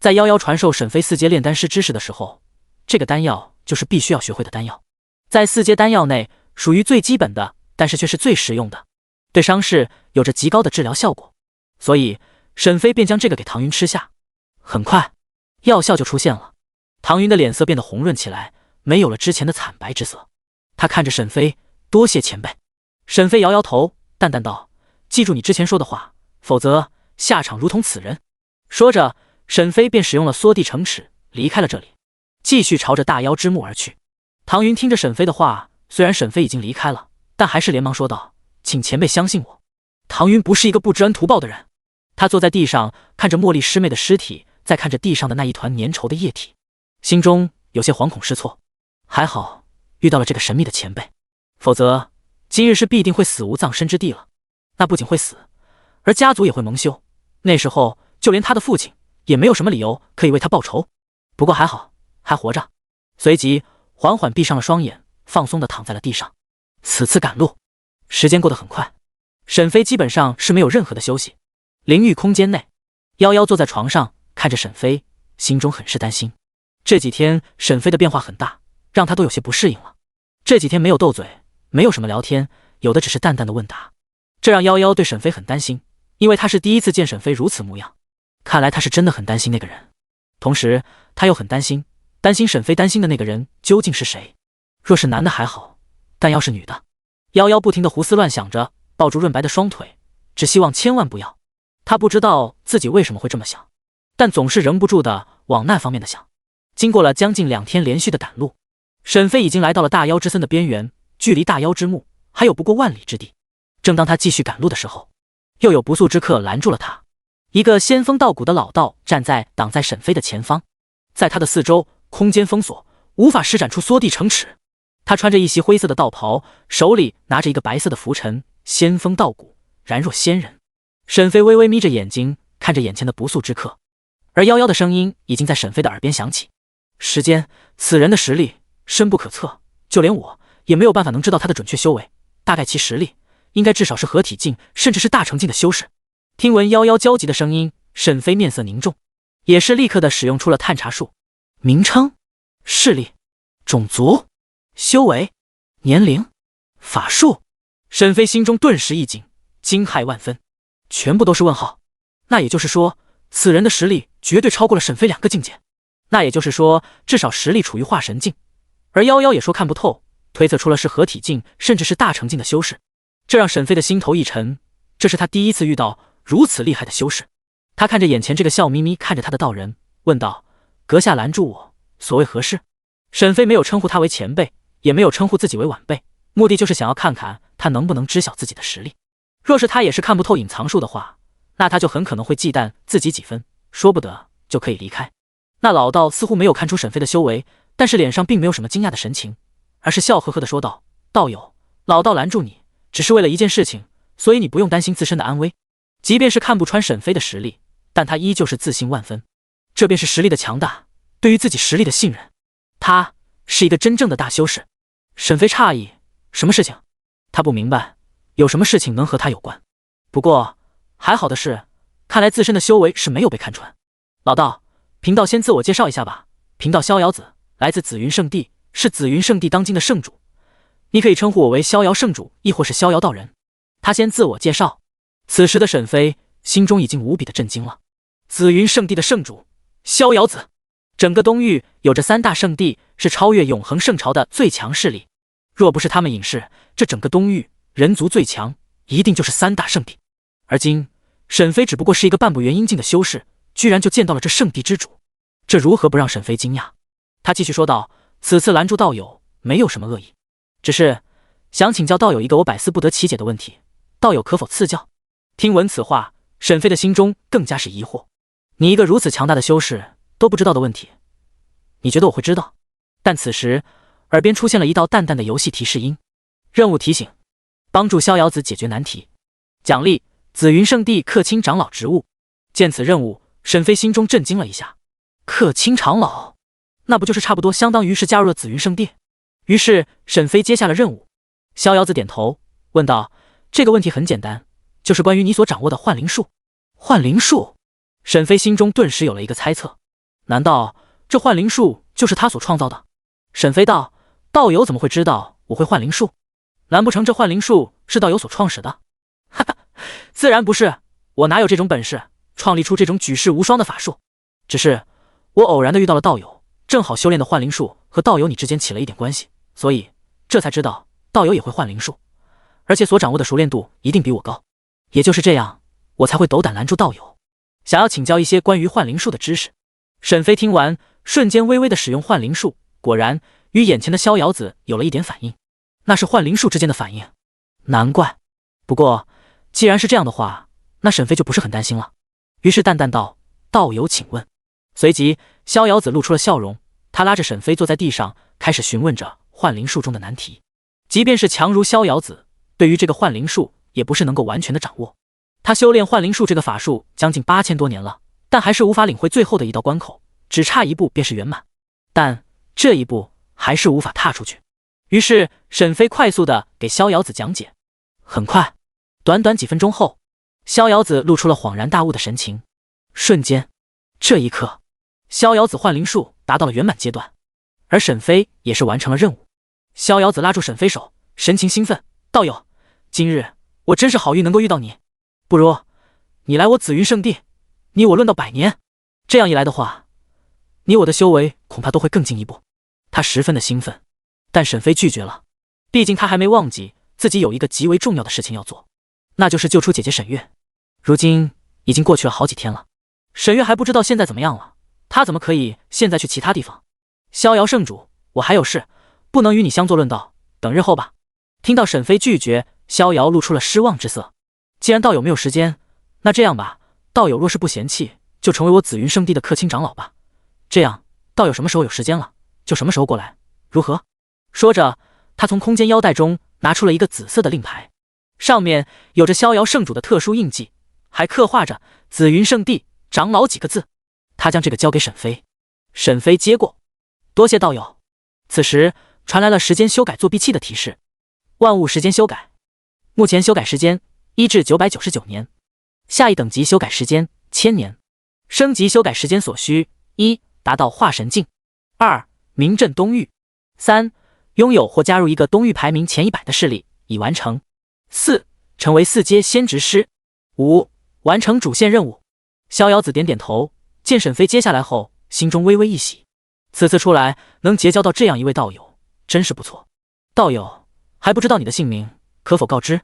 在夭夭传授沈飞4阶炼丹师知识的时候，这个丹药就是必须要学会的丹药。在4阶丹药内属于最基本的，但是却是最实用的，对伤势有着极高的治疗效果。所以沈飞便将这个给唐云吃下。很快药效就出现了，唐云的脸色变得红润起来，没有了之前的惨白之色。他看着沈飞，多谢前辈。沈飞摇摇头，淡淡道：记住你之前说的话，否则下场如同此人。说着，沈飞便使用了缩地成尺，离开了这里，继续朝着大妖之墓而去。唐云听着沈飞的话，虽然沈飞已经离开了，但还是连忙说道：请前辈相信我，唐云不是一个不知恩图报的人。他坐在地上，看着茉莉师妹的尸体，再看着地上的那一团粘稠的液体，心中有些惶恐失措。还好遇到了这个神秘的前辈，否则今日是必定会死无葬身之地了。那不仅会死，而家族也会蒙羞，那时候就连他的父亲也没有什么理由可以为他报仇。不过还好还活着，随即缓缓闭上了双眼，放松地躺在了地上。此次赶路时间过得很快，沈飞基本上是没有任何的休息。灵域空间内，夭夭坐在床上看着沈飞，心中很是担心。这几天沈飞的变化很大，让他都有些不适应了。这几天没有斗嘴，没有什么聊天，有的只是淡淡的问答，这让夭夭对沈飞很担心，因为他是第一次见沈飞如此模样。看来他是真的很担心那个人，同时他又很担心沈飞担心的那个人究竟是谁。若是男的还好，但要是女的……夭夭不停的胡思乱想着，抱住润白的双腿，只希望千万不要。他不知道自己为什么会这么想，但总是忍不住的往那方面的想。经过了将近2天连续的赶路，沈飞已经来到了大妖之森的边缘，距离大妖之墓还有不过万里之地。正当他继续赶路的时候，又有不速之客拦住了他。一个仙风道骨的老道挡在沈飞的前方，在他的四周空间封锁，无法施展出缩地成尺。他穿着一袭灰色的道袍，手里拿着一个白色的拂尘，仙风道骨，然若仙人。沈飞微微眯着眼睛看着眼前的不速之客，而夭夭的声音已经在沈飞的耳边响起：时间，此人的实力深不可测，就连我也没有办法能知道他的准确修为，大概其实力应该至少是合体境，甚至是大成境的修士。听闻夭夭焦急的声音，沈飞面色凝重，也是立刻的使用出了探查术。名称、势力、种族、修为、年龄、法术。沈飞心中顿时一紧，惊骇万分，全部都是问号。那也就是说，此人的实力绝对超过了沈飞2个境界，那也就是说，至少实力处于化神境。而夭夭也说看不透，推测出了是合体境，甚至是大成境的修士。这让沈飞的心头一沉，这是他第一次遇到如此厉害的修士。他看着眼前这个笑眯眯看着他的道人，问道：阁下拦住我，所谓何事？沈飞没有称呼他为前辈，也没有称呼自己为晚辈，目的就是想要看看他能不能知晓自己的实力。若是他也是看不透隐藏术的话，那他就很可能会忌惮自己几分，说不得就可以离开。那老道似乎没有看出沈飞的修为，但是脸上并没有什么惊讶的神情，而是笑呵呵地说道：道友，老道拦住你只是为了一件事情，所以你不用担心自身的安危。即便是看不穿沈飞的实力，但他依旧是自信万分，这便是实力的强大，对于自己实力的信任。他是一个真正的大修士。沈飞诧异，什么事情？他不明白有什么事情能和他有关。不过还好的是，看来自身的修为是没有被看穿。老道，贫道先自我介绍一下吧，贫道逍遥子，来自紫云圣地，是紫云圣地当今的圣主，你可以称呼我为逍遥圣主，亦或是逍遥道人。他先自我介绍。此时的沈飞心中已经无比的震惊了。紫云圣地的圣主逍遥子，整个东域有着3大圣地，是超越永恒圣朝的最强势力。若不是他们隐士，这整个东域人族最强一定就是3大圣地。而今沈飞只不过是一个半步元婴境的修士，居然就见到了这圣地之主，这如何不让沈飞惊讶？他继续说道：此次拦住道友没有什么恶意，只是想请教道友一个我百思不得其解的问题，道友可否赐教？听闻此话，沈飞的心中更加是疑惑。你一个如此强大的修士都不知道的问题，你觉得我会知道？但此时耳边出现了一道淡淡的游戏提示音：任务提醒，帮助逍遥子解决难题，奖励紫云圣地客卿长老职务。见此任务，沈飞心中震惊了一下，克卿长老，那不就是差不多相当于是加入了紫云圣地？于是沈飞接下了任务。逍遥子点头问道：“这个问题很简单，就是关于你所掌握的幻灵术。”幻灵术？沈飞心中顿时有了一个猜测，难道这幻灵术就是他所创造的？沈飞道：“道友怎么会知道我会幻灵术？难不成这幻灵术是道友所创始的？”哈哈，自然不是，我哪有这种本事创立出这种举世无双的法术？只是我偶然的遇到了道友，正好修炼的幻灵术和道友你之间起了一点关系，所以这才知道道友也会幻灵术，而且所掌握的熟练度一定比我高。也就是这样，我才会斗胆拦住道友，想要请教一些关于幻灵术的知识。沈飞听完，瞬间微微的使用幻灵术，果然与眼前的逍遥子有了一点反应，那是幻灵术之间的反应。难怪。不过既然是这样的话，那沈飞就不是很担心了，于是淡淡道：“道友请问。”随即逍遥子露出了笑容，他拉着沈飞坐在地上，开始询问着幻灵术中的难题。即便是强如逍遥子，对于这个幻灵术也不是能够完全的掌握。他修炼幻灵术这个法术将近8000多年了，但还是无法领会最后的一道关口，只差一步便是圆满，但这一步还是无法踏出去。于是沈飞快速的给逍遥子讲解。很快，短短几分钟后，逍遥子露出了恍然大悟的神情。瞬间，这一刻，逍遥子幻灵术达到了圆满阶段，而沈飞也是完成了任务。逍遥子拉住沈飞手，神情兴奋：“道友，今日我真是好运能够遇到你，不如你来我紫云圣地，你我论到100年，这样一来的话，你我的修为恐怕都会更进一步。”他十分的兴奋，但沈飞拒绝了，毕竟他还没忘记自己有一个极为重要的事情要做，那就是救出姐姐沈月。如今已经过去了好几天了，沈月还不知道现在怎么样了，他怎么可以现在去其他地方？逍遥圣主，我还有事，不能与你相作论道，等日后吧。听到沈飞拒绝，逍遥露出了失望之色。既然道友没有时间，那这样吧，道友若是不嫌弃，就成为我紫云圣地的客卿长老吧。这样，道友什么时候有时间了，就什么时候过来，如何？说着，他从空间腰带中拿出了一个紫色的令牌，上面有着逍遥圣主的特殊印记，还刻画着紫云圣地长老几个字。他将这个交给沈飞，沈飞接过，多谢道友。此时传来了时间修改作弊器的提示：万物时间修改，目前修改时间1至999年，下一等级修改时间1000年，升级修改时间所需：1. 达到化神境， 2. 名震东域， 3. 拥有或加入一个东域排名前100的势力，已完成， 4. 成为4阶仙职师， 5. 完成主线任务。逍遥子点点头，见沈飞接下来后，心中微微一喜，此次出来能结交到这样一位道友，真是不错。道友，还不知道你的姓名，可否告知？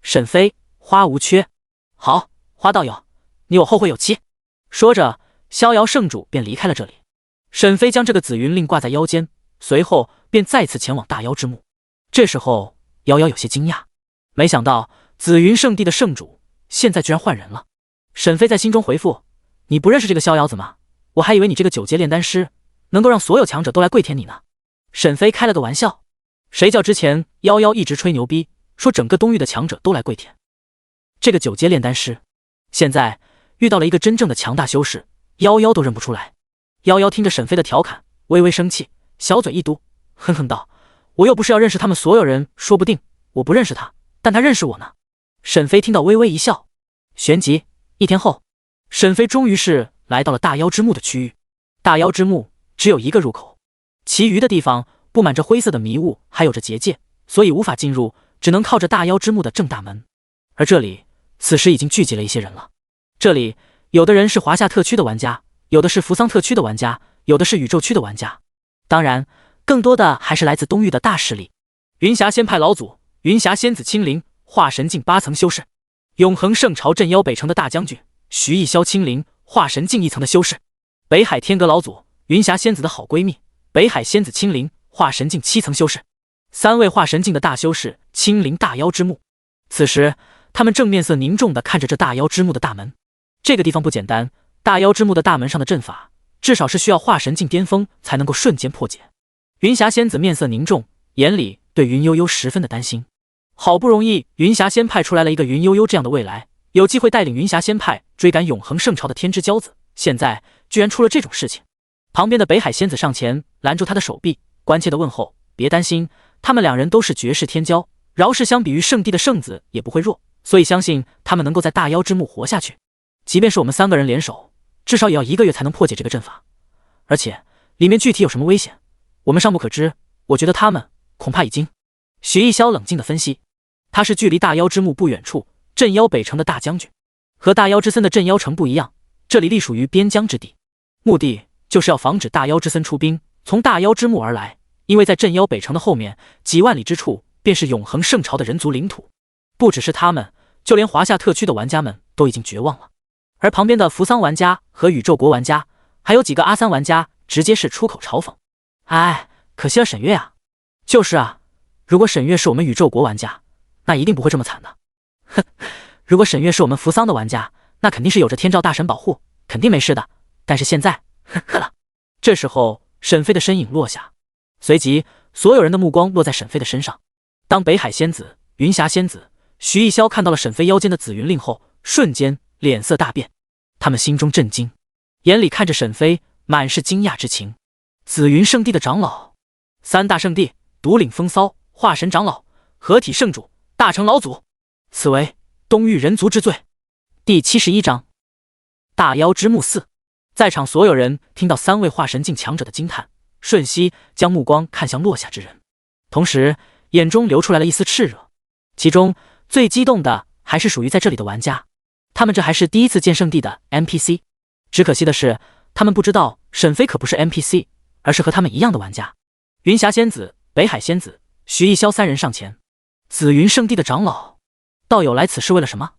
沈飞，花无缺。好，花道友，你我后会有期。说着，逍遥圣主便离开了这里。沈飞将这个紫云令挂在腰间，随后便再次前往大妖之墓。这时候，瑶瑶有些惊讶，没想到紫云圣地的圣主现在居然换人了。沈飞在心中回复：“你不认识这个逍遥子吗？我还以为你这个9阶炼丹师能够让所有强者都来跪舔你呢。”沈飞开了个玩笑，谁叫之前夭夭一直吹牛逼，说整个东域的强者都来跪舔这个9阶炼丹师，现在遇到了一个真正的强大修士，夭夭都认不出来。夭夭听着沈飞的调侃，微微生气，小嘴一嘟，哼哼道：“我又不是要认识他们所有人，说不定我不认识他，但他认识我呢。”沈飞听到微微一笑。旋即1天后，沈飞终于是来到了大妖之墓的区域。大妖之墓只有一个入口，其余的地方布满着灰色的迷雾，还有着结界，所以无法进入，只能靠着大妖之墓的正大门。而这里此时已经聚集了一些人了。这里有的人是华夏特区的玩家，有的是扶桑特区的玩家，有的是宇宙区的玩家，当然更多的还是来自东域的大势力。云霞仙派老祖云霞仙子青灵，化神境8层修士；永恒圣朝镇妖北城的大将军徐逸霄青灵，化神境1层的修士；北海天阁老祖云霞仙子的好闺蜜北海仙子青灵，化神境7层修士。3位化神境的大修士亲临大妖之墓。此时他们正面色凝重地看着这大妖之墓的大门。这个地方不简单，大妖之墓的大门上的阵法至少是需要化神境巅峰才能够瞬间破解。云霞仙子面色凝重，眼里对云悠悠十分的担心。好不容易云霞仙派出来了一个云悠悠这样的未来，有机会带领云霞仙派追赶永恒圣朝的天之骄子，现在居然出了这种事情。旁边的北海仙子上前拦住他的手臂，关切地问候：“别担心，他们两人都是绝世天骄，饶是相比于圣地的圣子也不会弱，所以相信他们能够在大妖之墓活下去。即便是我们3个人联手，至少也要1个月才能破解这个阵法，而且里面具体有什么危险，我们尚不可知。我觉得他们恐怕已经……”徐一霄冷静地分析，他是距离大妖之墓不远处镇妖北城的大将军，和大妖之森的镇妖城不一样，这里隶属于边疆之地，目的就是要防止大妖之森出兵从大妖之墓而来，因为在镇妖北城的后面几万里之处便是永恒圣朝的人族领土，不只是他们，就连华夏特区的玩家们都已经绝望了。而旁边的扶桑玩家和宇宙国玩家，还有几个阿三玩家，直接是出口嘲讽：“哎，可惜了沈月啊！”“就是啊，如果沈月是我们宇宙国玩家，那一定不会这么惨的。”“哼，如果沈月是我们扶桑的玩家，那肯定是有着天照大神保护，肯定没事的。但是现在，呵呵了。”这时候，沈飞的身影落下，随即所有人的目光落在沈飞的身上。当北海仙子、云霞仙子、徐一霄看到了沈飞腰间的紫云令后，瞬间脸色大变，他们心中震惊，眼里看着沈飞，满是惊讶之情。紫云圣地的长老，3大圣地，独领风骚，化神长老，合体圣主，大成老祖，此为东域人族之最。第71章大妖之墓4。在场所有人听到3位化神境强者的惊叹，瞬息将目光看向落下之人，同时眼中流出来了一丝炽热。其中最激动的还是属于在这里的玩家，他们这还是第一次见圣地的 NPC。 只可惜的是，他们不知道沈飞可不是 NPC， 而是和他们一样的玩家。云霞仙子、北海仙子、徐一霄3人上前：“紫云圣地的长老，道友来此是为了什么？”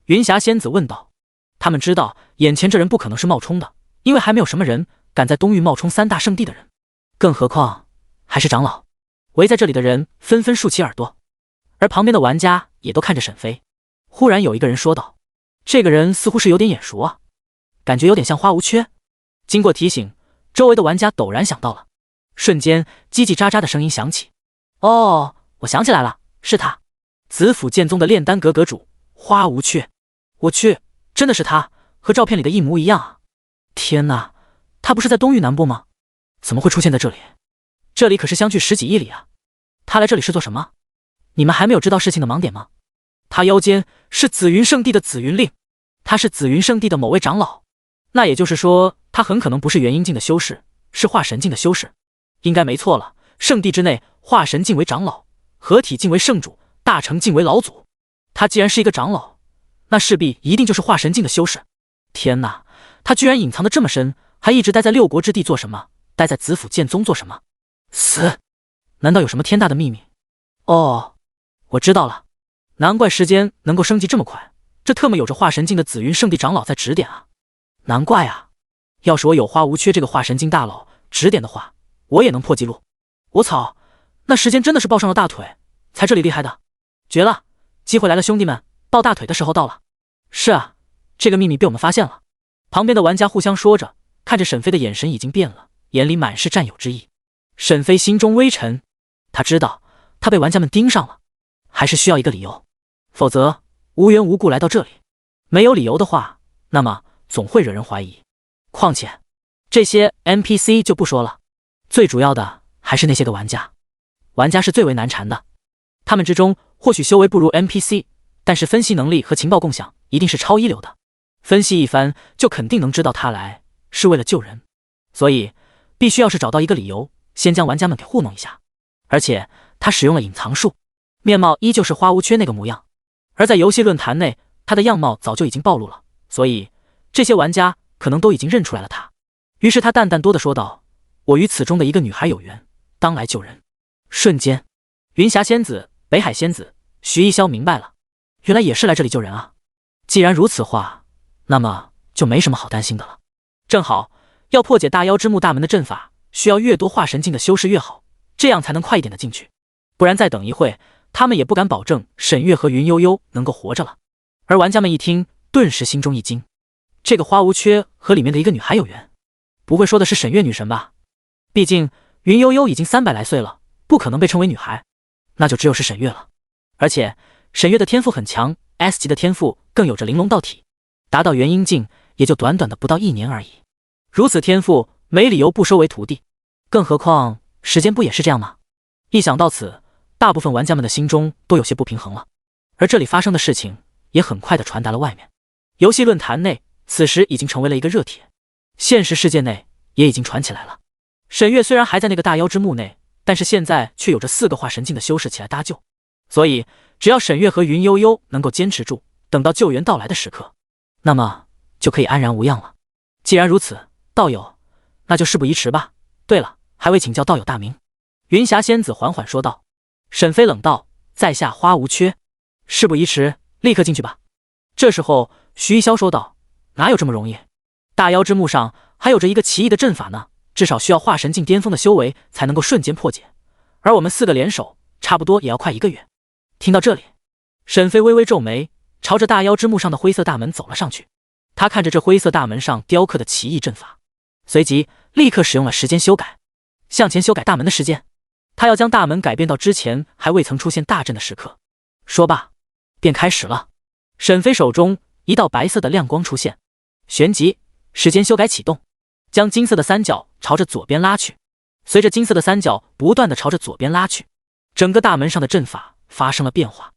云霞仙子问道。他们知道眼前这人不可能是冒充的，因为还没有什么人敢在东域冒充3大圣地的人，更何况还是长老。围在这里的人纷纷竖起耳朵，而旁边的玩家也都看着沈飞。忽然有一个人说道：“这个人似乎是有点眼熟啊，感觉有点像花无缺。”经过提醒，周围的玩家陡然想到了，瞬间叽叽喳喳的声音响起：“哦，我想起来了，是他，紫府剑宗的炼丹阁阁主花无缺。我去，真的是他，和照片里的一模一样啊！天哪，他不是在东域南部吗？怎么会出现在这里？这里可是相距10几亿里啊！他来这里是做什么？你们还没有知道事情的盲点吗？他腰间是紫云圣地的紫云令，他是紫云圣地的某位长老，那也就是说，他很可能不是元婴境的修士，是化神境的修士。应该没错了，圣地之内，化神境为长老，合体境为圣主，大成境为老祖。他既然是一个长老，那势必一定就是化神境的修士。天哪，他居然隐藏得这么深，还一直待在6国之地做什么？待在紫府剑宗做什么？死！难道有什么天大的秘密？哦，我知道了，难怪时间能够升级这么快，这特么有着化神境的紫云圣地长老在指点啊！难怪啊，要是我有花无缺这个化神境大佬指点的话，我也能破纪录。我操，那时间真的是抱上了大腿，才这里厉害的，绝了！机会来了，兄弟们，抱大腿的时候到了。是啊，这个秘密被我们发现了。旁边的玩家互相说着，看着沈飞的眼神已经变了，眼里满是占有之意。沈飞心中微沉，他知道他被玩家们盯上了，还是需要一个理由，否则无缘无故来到这里，没有理由的话，那么总会惹人怀疑。况且这些 NPC 就不说了，最主要的还是那些个玩家。玩家是最为难缠的，他们之中或许修为不如 NPC， 但是分析能力和情报共享一定是超一流的，分析一番就肯定能知道他来是为了救人，所以必须要是找到一个理由，先将玩家们给糊弄一下。而且他使用了隐藏术，面貌依旧是花无缺那个模样，而在游戏论坛内，他的样貌早就已经暴露了，所以这些玩家可能都已经认出来了他。于是他淡淡多地说道：“我与此中的一个女孩有缘，当来救人。”瞬间，云霞仙子、北海仙子、徐一霄明白了，原来也是来这里救人啊！既然如此话，那么就没什么好担心的了。正好要破解大妖之墓大门的阵法，需要越多化神境的修士越好，这样才能快一点的进去，不然再等一会，他们也不敢保证沈月和云悠悠能够活着了。而玩家们一听，顿时心中一惊，这个花无缺和里面的一个女孩有缘，不会说的是沈月女神吧？毕竟云悠悠已经300来岁了，不可能被称为女孩，那就只有是沈月了。而且沈月的天赋很强， S 级的天赋更有着玲珑道体，达到元婴境也就短短的不到1年而已。如此天赋，没理由不收为徒弟。更何况时间不也是这样吗？一想到此，大部分玩家们的心中都有些不平衡了。而这里发生的事情也很快的传达了外面。游戏论坛内此时已经成为了一个热帖，现实世界内也已经传起来了。沈月虽然还在那个大妖之墓内，但是现在却有着4个化神境的修士起来搭救，所以只要沈月和云悠悠能够坚持住，等到救援到来的时刻，那么就可以安然无恙了。既然如此，道友，那就事不宜迟吧。对了，还未请教道友大名。云霞仙子缓缓说道。沈飞冷道：在下花无缺。事不宜迟，立刻进去吧。这时候徐一潇说道：哪有这么容易？大妖之墓上还有着一个奇异的阵法呢，至少需要化神境巅峰的修为才能够瞬间破解，而我们4个联手差不多也要快1个月。听到这里，沈飞微微皱眉，朝着大妖之墓上的灰色大门走了上去。他看着这灰色大门上雕刻的奇异阵法，随即立刻使用了时间修改，向前修改大门的时间。他要将大门改变到之前还未曾出现大阵的时刻。说罢，便开始了。沈飞手中一道白色的亮光出现，旋即时间修改启动，将金色的三角朝着左边拉去。随着金色的三角不断的朝着左边拉去，整个大门上的阵法发生了变化。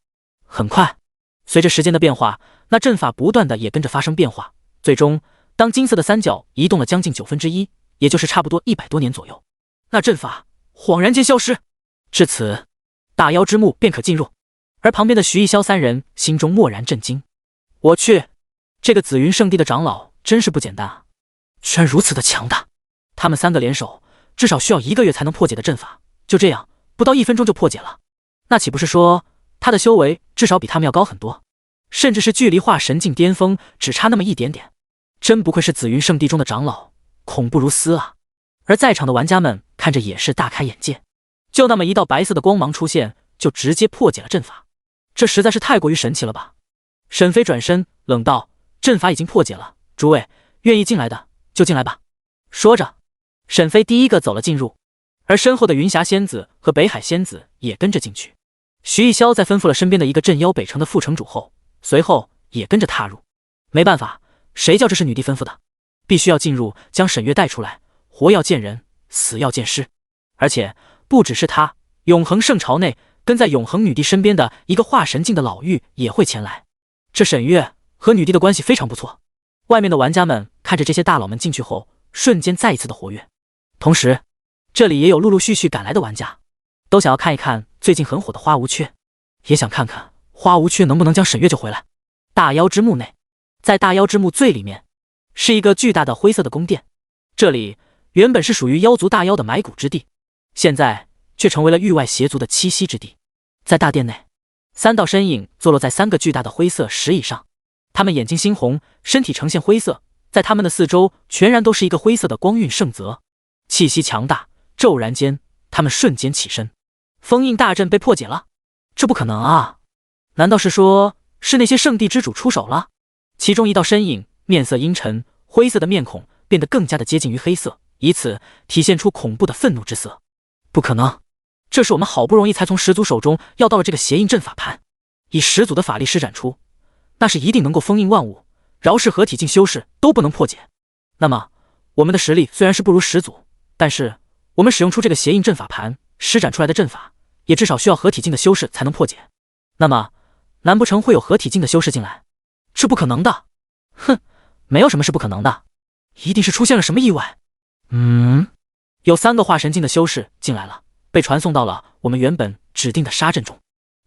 很快，随着时间的变化，那阵法不断的也跟着发生变化。最终，当金色的三角移动了将近1/9，也就是差不多100多年左右，那阵法恍然间消失。至此，大妖之墓便可进入。而旁边的徐一潇3人心中蓦然震惊。我去，这个紫云圣地的长老真是不简单啊，居然如此的强大。他们3个联手，至少需要1个月才能破解的阵法，就这样不到1分钟就破解了。那岂不是说他的修为至少比他们要高很多，甚至是距离化神境巅峰只差那么一点点。真不愧是紫云圣地中的长老，恐怖如斯啊。而在场的玩家们看着也是大开眼界，就那么一道白色的光芒出现，就直接破解了阵法，这实在是太过于神奇了吧。沈飞转身冷道：阵法已经破解了，诸位愿意进来的就进来吧。说着，沈飞第一个走了进入，而身后的云霞仙子和北海仙子也跟着进去。徐一潇在吩咐了身边的一个镇妖北城的副城主后，随后也跟着踏入。没办法，谁叫这是女帝吩咐的，必须要进入将沈月带出来，活要见人，死要见尸。而且不只是他，永恒圣朝内跟在永恒女帝身边的一个化神境的老妪也会前来。这沈月和女帝的关系非常不错。外面的玩家们看着这些大佬们进去后，瞬间再一次的活跃。同时，这里也有陆陆续续赶来的玩家，都想要看一看最近很火的花无缺，也想看看花无缺能不能将沈月救回来。大妖之墓内，在大妖之墓最里面是一个巨大的灰色的宫殿，这里原本是属于妖族大妖的埋骨之地，现在却成为了域外邪族的栖息之地。在大殿内，3道身影坐落在3个巨大的灰色石椅上，他们眼睛猩红，身体呈现灰色，在他们的四周全然都是一个灰色的光晕圣泽，气息强大。骤然间，他们瞬间起身，封印大阵被破解了。这不可能啊！难道是说是那些圣地之主出手了？其中一道身影面色阴沉，灰色的面孔变得更加的接近于黑色，以此体现出恐怖的愤怒之色。不可能，这是我们好不容易才从始祖手中要到了这个邪印阵法盘，以始祖的法力施展出，那是一定能够封印万物，饶是合体境修士都不能破解。那么我们的实力虽然是不如始祖，但是我们使用出这个邪印阵法盘施展出来的阵法，也至少需要合体境的修士才能破解。那么难不成会有合体境的修士进来？是不可能的。哼，没有什么是不可能的，一定是出现了什么意外。有3个化神境的修士进来了，被传送到了我们原本指定的杀阵中。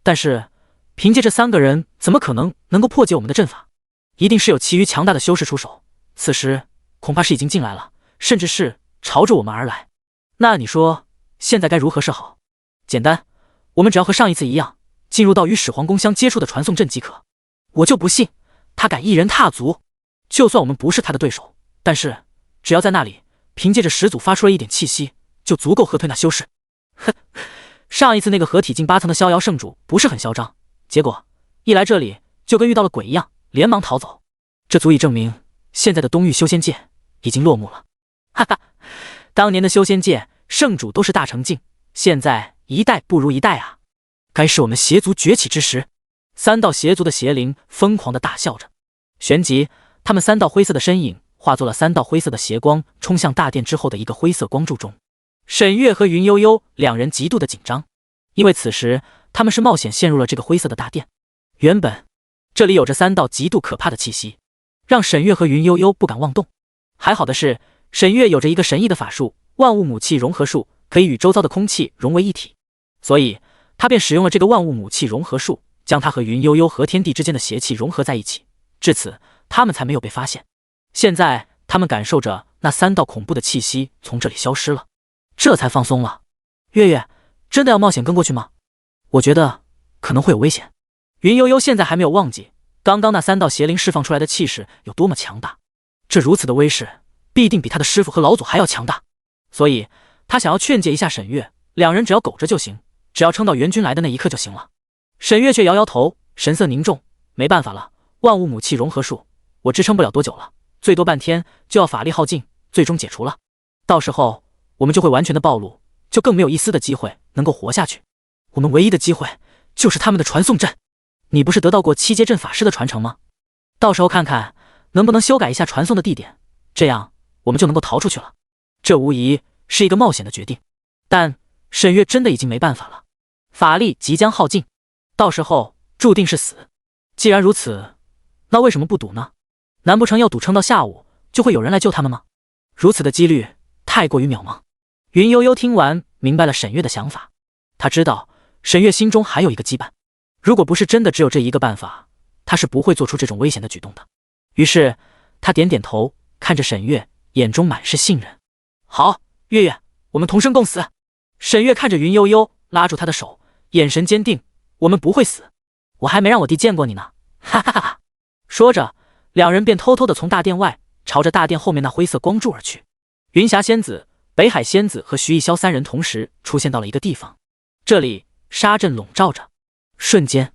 但是凭借这3个人，怎么可能够破解我们的阵法？一定是有其余强大的修士出手，此时恐怕是已经进来了，甚至是朝着我们而来。那你说现在该如何是好？简单，我们只要和上一次一样，进入到与始皇宫相接触的传送阵即可。我就不信他敢一人踏足。就算我们不是他的对手，但是只要在那里凭借着始祖发出了一点气息，就足够喝退那修士。哼，上一次那个合体境8层的逍遥圣主不是很嚣张，结果一来这里就跟遇到了鬼一样，连忙逃走。这足以证明现在的东域修仙界已经落幕了。哈哈，当年的修仙界圣主都是大成境，现在一代不如一代啊！该是我们邪族崛起之时。3道邪族的邪灵疯狂的大笑着，旋即他们3道灰色的身影化作了3道灰色的斜光，冲向大殿之后的一个灰色光柱中。沈月和云悠悠两人极度的紧张，因为此时他们是冒险陷入了这个灰色的大殿。原本这里有着3道极度可怕的气息，让沈月和云悠悠不敢妄动。还好的是，沈月有着一个神异的法术——万物母气融合术，可以与周遭的空气融为一体，所以他便使用了这个万物母气融合术，将他和云悠悠和天地之间的邪气融合在一起，至此他们才没有被发现。现在他们感受着那3道恐怖的气息从这里消失了，这才放松了。月月，真的要冒险跟过去吗？我觉得可能会有危险。云悠悠现在还没有忘记刚刚那3道邪灵释放出来的气势有多么强大，这如此的威势必定比他的师傅和老祖还要强大，所以他想要劝诫一下沈月，两人只要苟着就行，只要撑到援军来的那一刻就行了。沈月却摇摇头，神色凝重，没办法了，万物母气融合术我支撑不了多久了，最多半天就要法力耗尽，最终解除了，到时候我们就会完全的暴露，就更没有一丝的机会能够活下去。我们唯一的机会就是他们的传送阵。你不是得到过7阶阵法师的传承吗？到时候看看能不能修改一下传送的地点，这样我们就能够逃出去了。这无疑是一个冒险的决定，但沈月真的已经没办法了，法力即将耗尽，到时候注定是死。既然如此，那为什么不赌呢？难不成要赌撑到下午就会有人来救他们吗？如此的几率太过于渺茫。云悠悠听完明白了沈月的想法，他知道沈月心中还有一个羁绊，如果不是真的只有这一个办法，他是不会做出这种危险的举动的。于是他点点头，看着沈月，眼中满是信任。好，月月，我们同生共死。沈月看着云悠悠，拉住他的手，眼神坚定，我们不会死，我还没让我弟见过你呢，哈哈哈哈。说着，两人便偷偷的从大殿外朝着大殿后面那灰色光柱而去。云霞仙子、北海仙子和徐逸霄3人同时出现到了一个地方，这里沙阵笼罩着，瞬间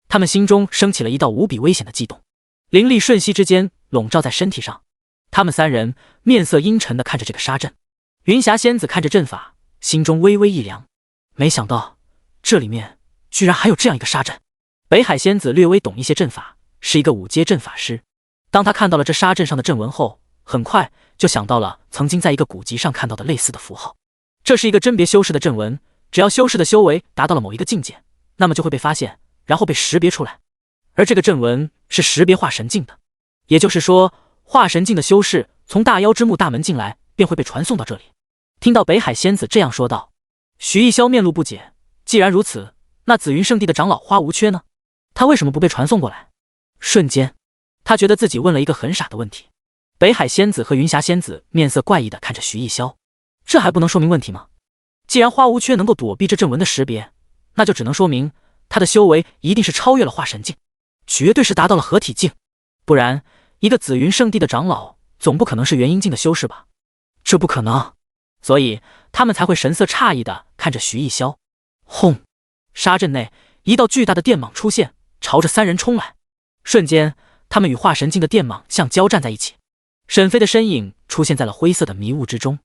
他们心中升起了一道无比危险的悸动，灵力瞬息之间笼罩在身体上。他们3人面色阴沉地看着这个沙阵。云霞仙子看着阵法，心中微微一凉，没想到这里面居然还有这样一个沙阵。北海仙子略微懂一些阵法，是一个5阶阵法师。当他看到了这沙阵上的阵纹后，很快就想到了曾经在一个古籍上看到的类似的符号。这是一个甄别修士的阵纹，只要修士的修为达到了某一个境界，那么就会被发现，然后被识别出来。而这个阵纹是识别化神境的，也就是说，化神境的修士从大妖之墓大门进来，便会被传送到这里。听到北海仙子这样说道，徐逸霄面露不解，既然如此，那紫云圣地的长老花无缺呢？他为什么不被传送过来？瞬间他觉得自己问了一个很傻的问题。北海仙子和云霞仙子面色怪异地看着徐逸霄，这还不能说明问题吗？既然花无缺能够躲避这阵纹的识别，那就只能说明他的修为一定是超越了化神境，绝对是达到了合体境，不然一个紫云圣地的长老总不可能是元婴境的修士吧？这不可能，所以他们才会神色诧异地看着徐逸霄。轰！沙阵内一道巨大的电蟒出现，朝着3人冲来。瞬间，他们与化神境的电蟒相交战在一起。沈飞的身影出现在了灰色的迷雾之中，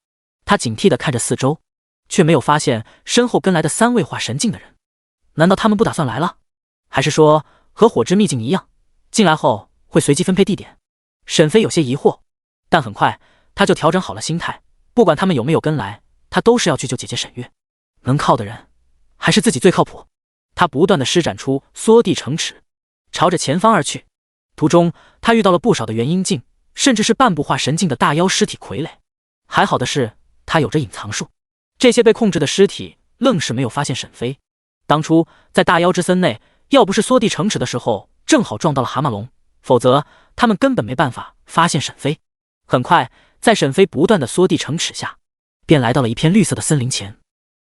他警惕地看着四周，却没有发现身后跟来的3位化神境的人。难道他们不打算来了？还是说和火之秘境一样，进来后会随机分配地点？沈飞有些疑惑，但很快他就调整好了心态，不管他们有没有跟来，他都是要去救姐姐沈月。能靠的人还是自己最靠谱。他不断地施展出缩地成尺，朝着前方而去。途中他遇到了不少的元婴境，甚至是半部化神境的大妖尸体傀儡。还好的是他有着隐藏术，这些被控制的尸体愣是没有发现沈飞。当初在大妖之森内，要不是缩地成尺的时候正好撞到了蛤蟆龙，否则他们根本没办法发现沈飞。很快在沈飞不断的缩地成尺下，便来到了一片绿色的森林前。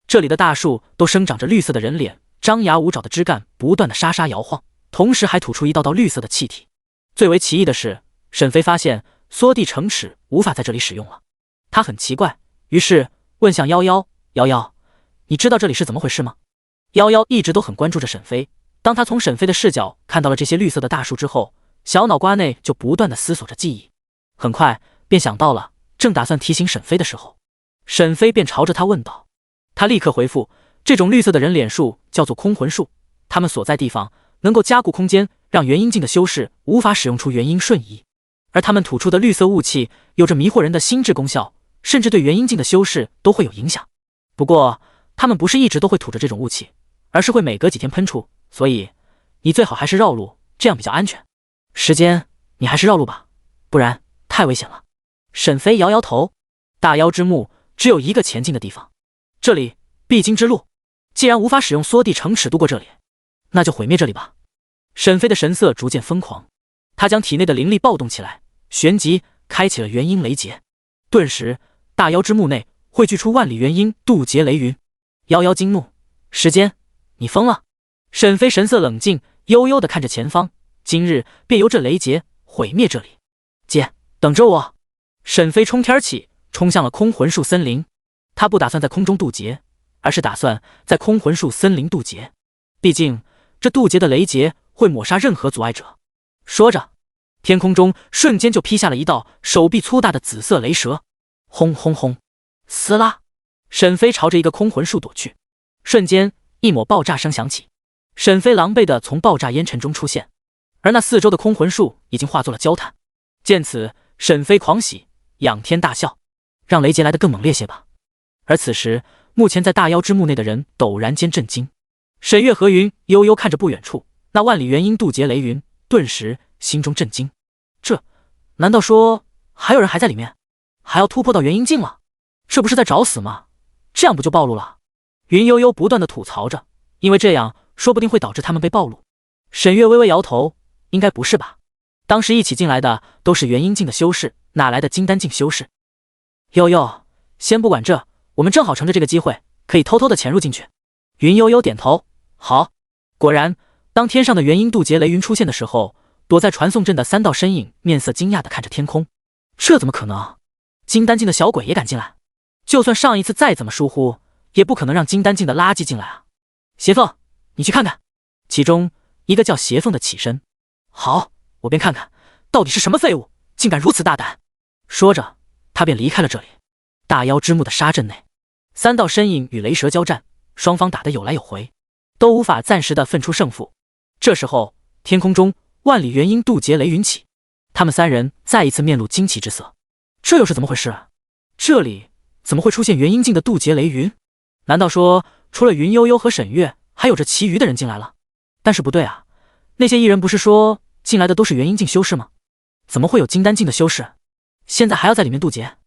这里的大树都生长着绿色的人脸，张牙舞爪的枝干不断的沙沙摇晃，同时还吐出一道道绿色的气体。最为奇异的是，沈飞发现缩地成尺无法在这里使用了。他很奇怪，于是问向夭夭：夭夭，你知道这里是怎么回事吗？夭夭一直都很关注着沈飞，当他从沈飞的视角看到了这些绿色的大树之后，小脑瓜内就不断的思索着记忆，很快便想到了，正打算提醒沈飞的时候，沈飞便朝着他问道。他立刻回复，这种绿色的人脸术叫做空魂术，他们所在地方能够加固空间，让元婴境的修士无法使用出元婴瞬移。而他们吐出的绿色雾气有着迷惑人的心智功效，甚至对元婴境的修士都会有影响。不过他们不是一直都会吐着这种雾气，而是会每隔几天喷出，所以你最好还是绕路，这样比较安全。时间，你还是绕路吧，不然太危险了。沈飞摇摇头，大妖之墓只有一个前进的地方，这里必经之路。既然无法使用缩地城齿渡过这里，那就毁灭这里吧。沈飞的神色逐渐疯狂，他将体内的灵力暴动起来，旋即开启了元婴雷劫。顿时，大妖之墓内汇聚出万里元婴渡劫雷云。妖妖惊怒：时间，你疯了！沈飞神色冷静，悠悠地看着前方，今日便由这雷劫毁灭这里。姐，等着我！沈飞冲天起，冲向了空魂树森林。他不打算在空中渡劫，而是打算在空魂树森林渡劫。毕竟这渡劫的雷劫会抹杀任何阻碍者。说着，天空中瞬间就劈下了一道手臂粗大的紫色雷蛇。轰轰轰！撕拉！沈飞朝着一个空魂树躲去，瞬间一抹爆炸声响起，沈飞狼狈地从爆炸烟尘中出现，而那四周的空魂树已经化作了焦炭。见此，沈飞狂喜，仰天大笑，让雷劫来得更猛烈些吧。而此时，目前在大妖之墓内的人陡然间震惊。沈月和云悠悠看着不远处那万里元婴渡劫雷云，顿时心中震惊。难道说还有人还在里面，还要突破到元婴境了？这不是在找死吗？这样不就暴露了？云悠悠不断的吐槽着，因为这样说不定会导致他们被暴露。沈月微微摇头，应该不是吧？当时一起进来的都是元婴境的修士，哪来的金丹境修士？悠悠，先不管这，我们正好乘着这个机会，可以偷偷的潜入进去。云悠悠点头，好。果然，当天上的元婴渡劫雷云出现的时候，躲在传送阵的三道身影面色惊讶地看着天空。这怎么可能？金丹境的小鬼也敢进来？就算上一次再怎么疏忽，也不可能让金丹境的垃圾进来啊！邪凤，你去看看。其中一个叫邪凤的起身，好，我便看看到底是什么废物，竟敢如此大胆。说着，他便离开了这里。大妖之墓的沙阵内，三道身影与雷蛇交战，双方打得有来有回，都无法暂时的分出胜负。这时候，天空中万里元婴渡劫雷云起，他们三人再一次面露惊奇之色。这又是怎么回事？这里怎么会出现元婴境的渡劫雷云？难道说除了云悠悠和沈月，还有着其余的人进来了？但是不对啊，那些异人不是说进来的都是元婴境修士吗？怎么会有金丹境的修士现在还要在里面渡劫？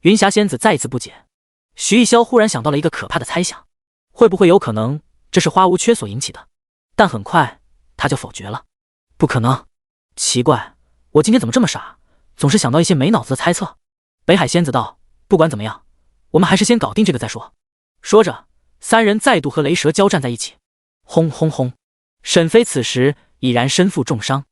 云霞仙子再一次不解。徐艺潇忽然想到了一个可怕的猜想，会不会有可能这是花无缺所引起的？但很快他就否决了，不可能。奇怪，我今天怎么这么傻，总是想到一些没脑子的猜测。北海仙子道，不管怎么样，我们还是先搞定这个再说。说着，三人再度和雷蛇交战在一起。轰轰轰！沈飞此时已然身负重伤，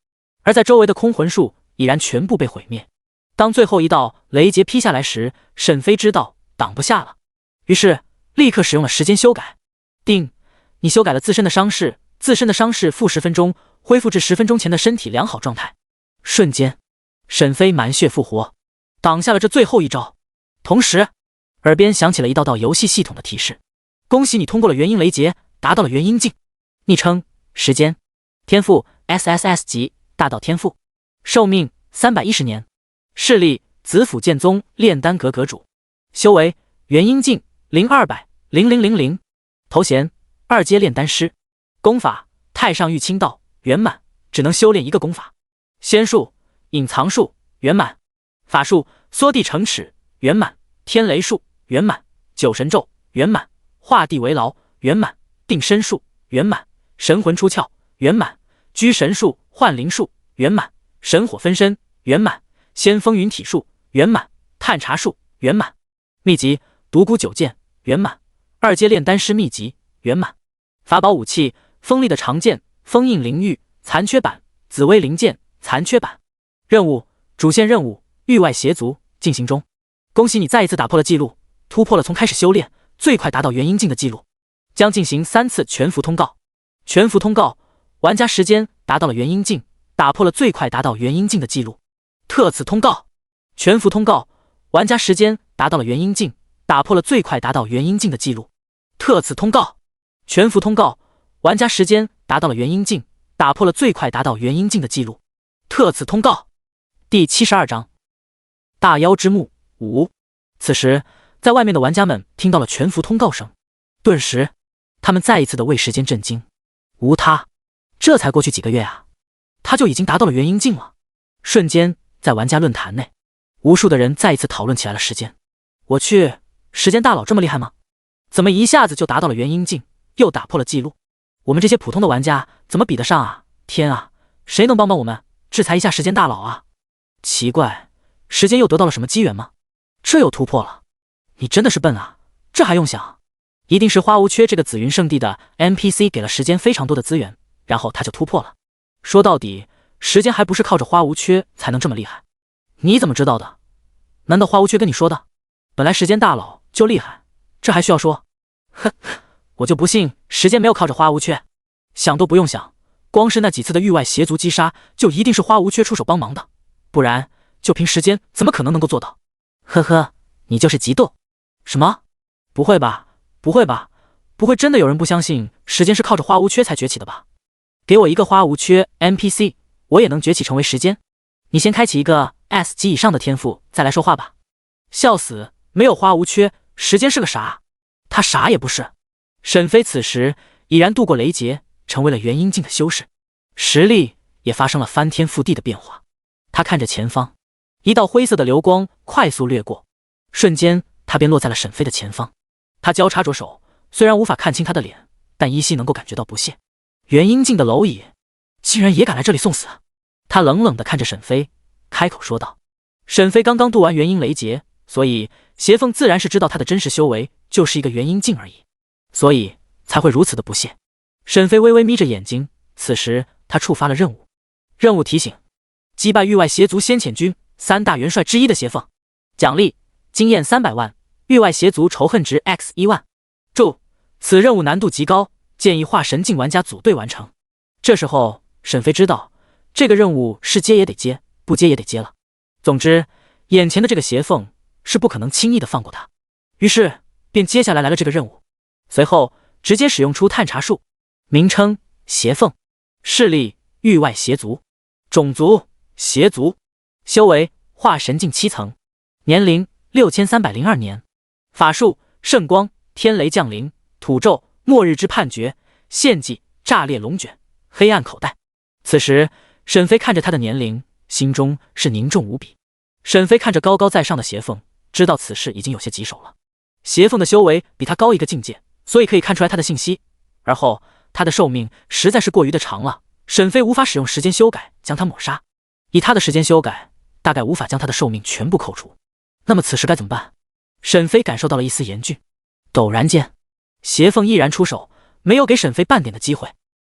而在周围的空魂术已然全部被毁灭。当最后一道雷劫劈下来时，沈飞知道挡不下了，于是立刻使用了时间修改。定，你修改了自身的伤势，自身的伤势负10分钟，恢复至10分钟前的身体良好状态。瞬间，沈飞满血复活，挡下了这最后一招。同时，耳边响起了一道道游戏系统的提示：恭喜你通过了元婴雷劫，达到了元婴境。昵称：时间，天赋 SSS 级大道天赋，寿命310年，势力紫府剑宗炼丹阁阁主，修为元婴境02000000，头衔2阶炼丹师，功法太上玉清道圆满，只能修炼一个功法。仙术隐藏术圆满，法术缩地成齿圆满，天雷术圆满，九神咒圆满，画地为牢圆满，定身术圆满，神魂出窍圆满，居神术幻灵术圆满，神火分身圆满，仙风云体术圆满，探查术圆满，秘籍独孤九剑圆满，2阶炼丹师秘籍圆满，法宝武器锋利的长剑封印灵玉残缺版，紫薇灵剑残缺版。任务主线任务域外邪族进行中。恭喜你再一次打破了记录，突破了从开始修炼最快达到元婴境的记录，将进行3次全服通告。全服通告，玩家时间达到了元婴境，打破了最快达到元婴境的记录。特此通告，全服通告，玩家时间达到了元婴境，打破了最快达到元婴境的记录。特此通告，全服通告，玩家时间达到了元婴境，打破了最快达到元婴境的记录。特此通告，第72章大妖之墓5。此时，在外面的玩家们听到了全服通告声，顿时，他们再一次的为时间震惊。无他，这才过去几个月啊，他就已经达到了元婴境了。瞬间，在玩家论坛内，无数的人再一次讨论起来了时间。我去，时间大佬这么厉害吗？怎么一下子就达到了元婴境，又打破了记录？我们这些普通的玩家怎么比得上啊？天啊，谁能帮帮我们制裁一下时间大佬啊？奇怪，时间又得到了什么机缘吗？这又突破了。你真的是笨啊，这还用想？一定是花无缺这个紫云圣地的 NPC 给了时间非常多的资源，然后他就突破了。说到底，时间还不是靠着花无缺才能这么厉害。你怎么知道的？难道花无缺跟你说的？本来时间大佬就厉害，这还需要说？哼，我就不信时间没有靠着花无缺。想都不用想，光是那几次的域外邪族击杀，就一定是花无缺出手帮忙的，不然就凭时间怎么可能够做到？呵呵，你就是嫉妒。什么？不会吧？不会吧？不会真的有人不相信时间是靠着花无缺才崛起的吧？给我一个花无缺 NPC， 我也能崛起成为时间。你先开启一个 S 级以上的天赋再来说话吧。笑死，没有花无缺，时间是个啥？他啥也不是。沈飞此时已然度过雷劫，成为了元婴境的修士，实力也发生了翻天覆地的变化。他看着前方，一道灰色的流光快速掠过，瞬间他便落在了沈飞的前方。他交叉着手，虽然无法看清他的脸，但依稀能够感觉到不屑。元婴境的蝼蚁竟然也敢来这里送死。他冷冷地看着沈飞，开口说道。沈飞刚刚度完元婴雷劫，所以邪凤自然是知道他的真实修为就是一个元婴境而已，所以才会如此的不屑。沈飞微微眯着眼睛，此时他触发了任务。任务提醒：击败域外邪族先遣军3大元帅之一的邪凤，奖励经验300万，域外邪族仇恨值 X1万。注：此任务难度极高，建议化神境玩家组队完成。这时候沈飞知道这个任务是接也得接，不接也得接了。总之眼前的这个邪凤是不可能轻易的放过他，于是便接下来了这个任务。随后直接使用出探查术，名称邪凤，势力域外邪族，种族邪族，修为化神境7层，年龄6302年，法术圣光，天雷降临，土咒，末日之判决，献祭，炸裂龙卷，黑暗口袋。此时沈飞看着他的年龄，心中是凝重无比。沈飞看着高高在上的邪凤，知道此事已经有些棘手了。邪凤的修为比他高一个境界，所以可以看出来他的信息。而后他的寿命实在是过于的长了，沈飞无法使用时间修改将他抹杀。以他的时间修改，大概无法将他的寿命全部扣除。那么此时该怎么办？沈飞感受到了一丝严峻。陡然间，邪凤毅然出手，没有给沈飞半点的机会。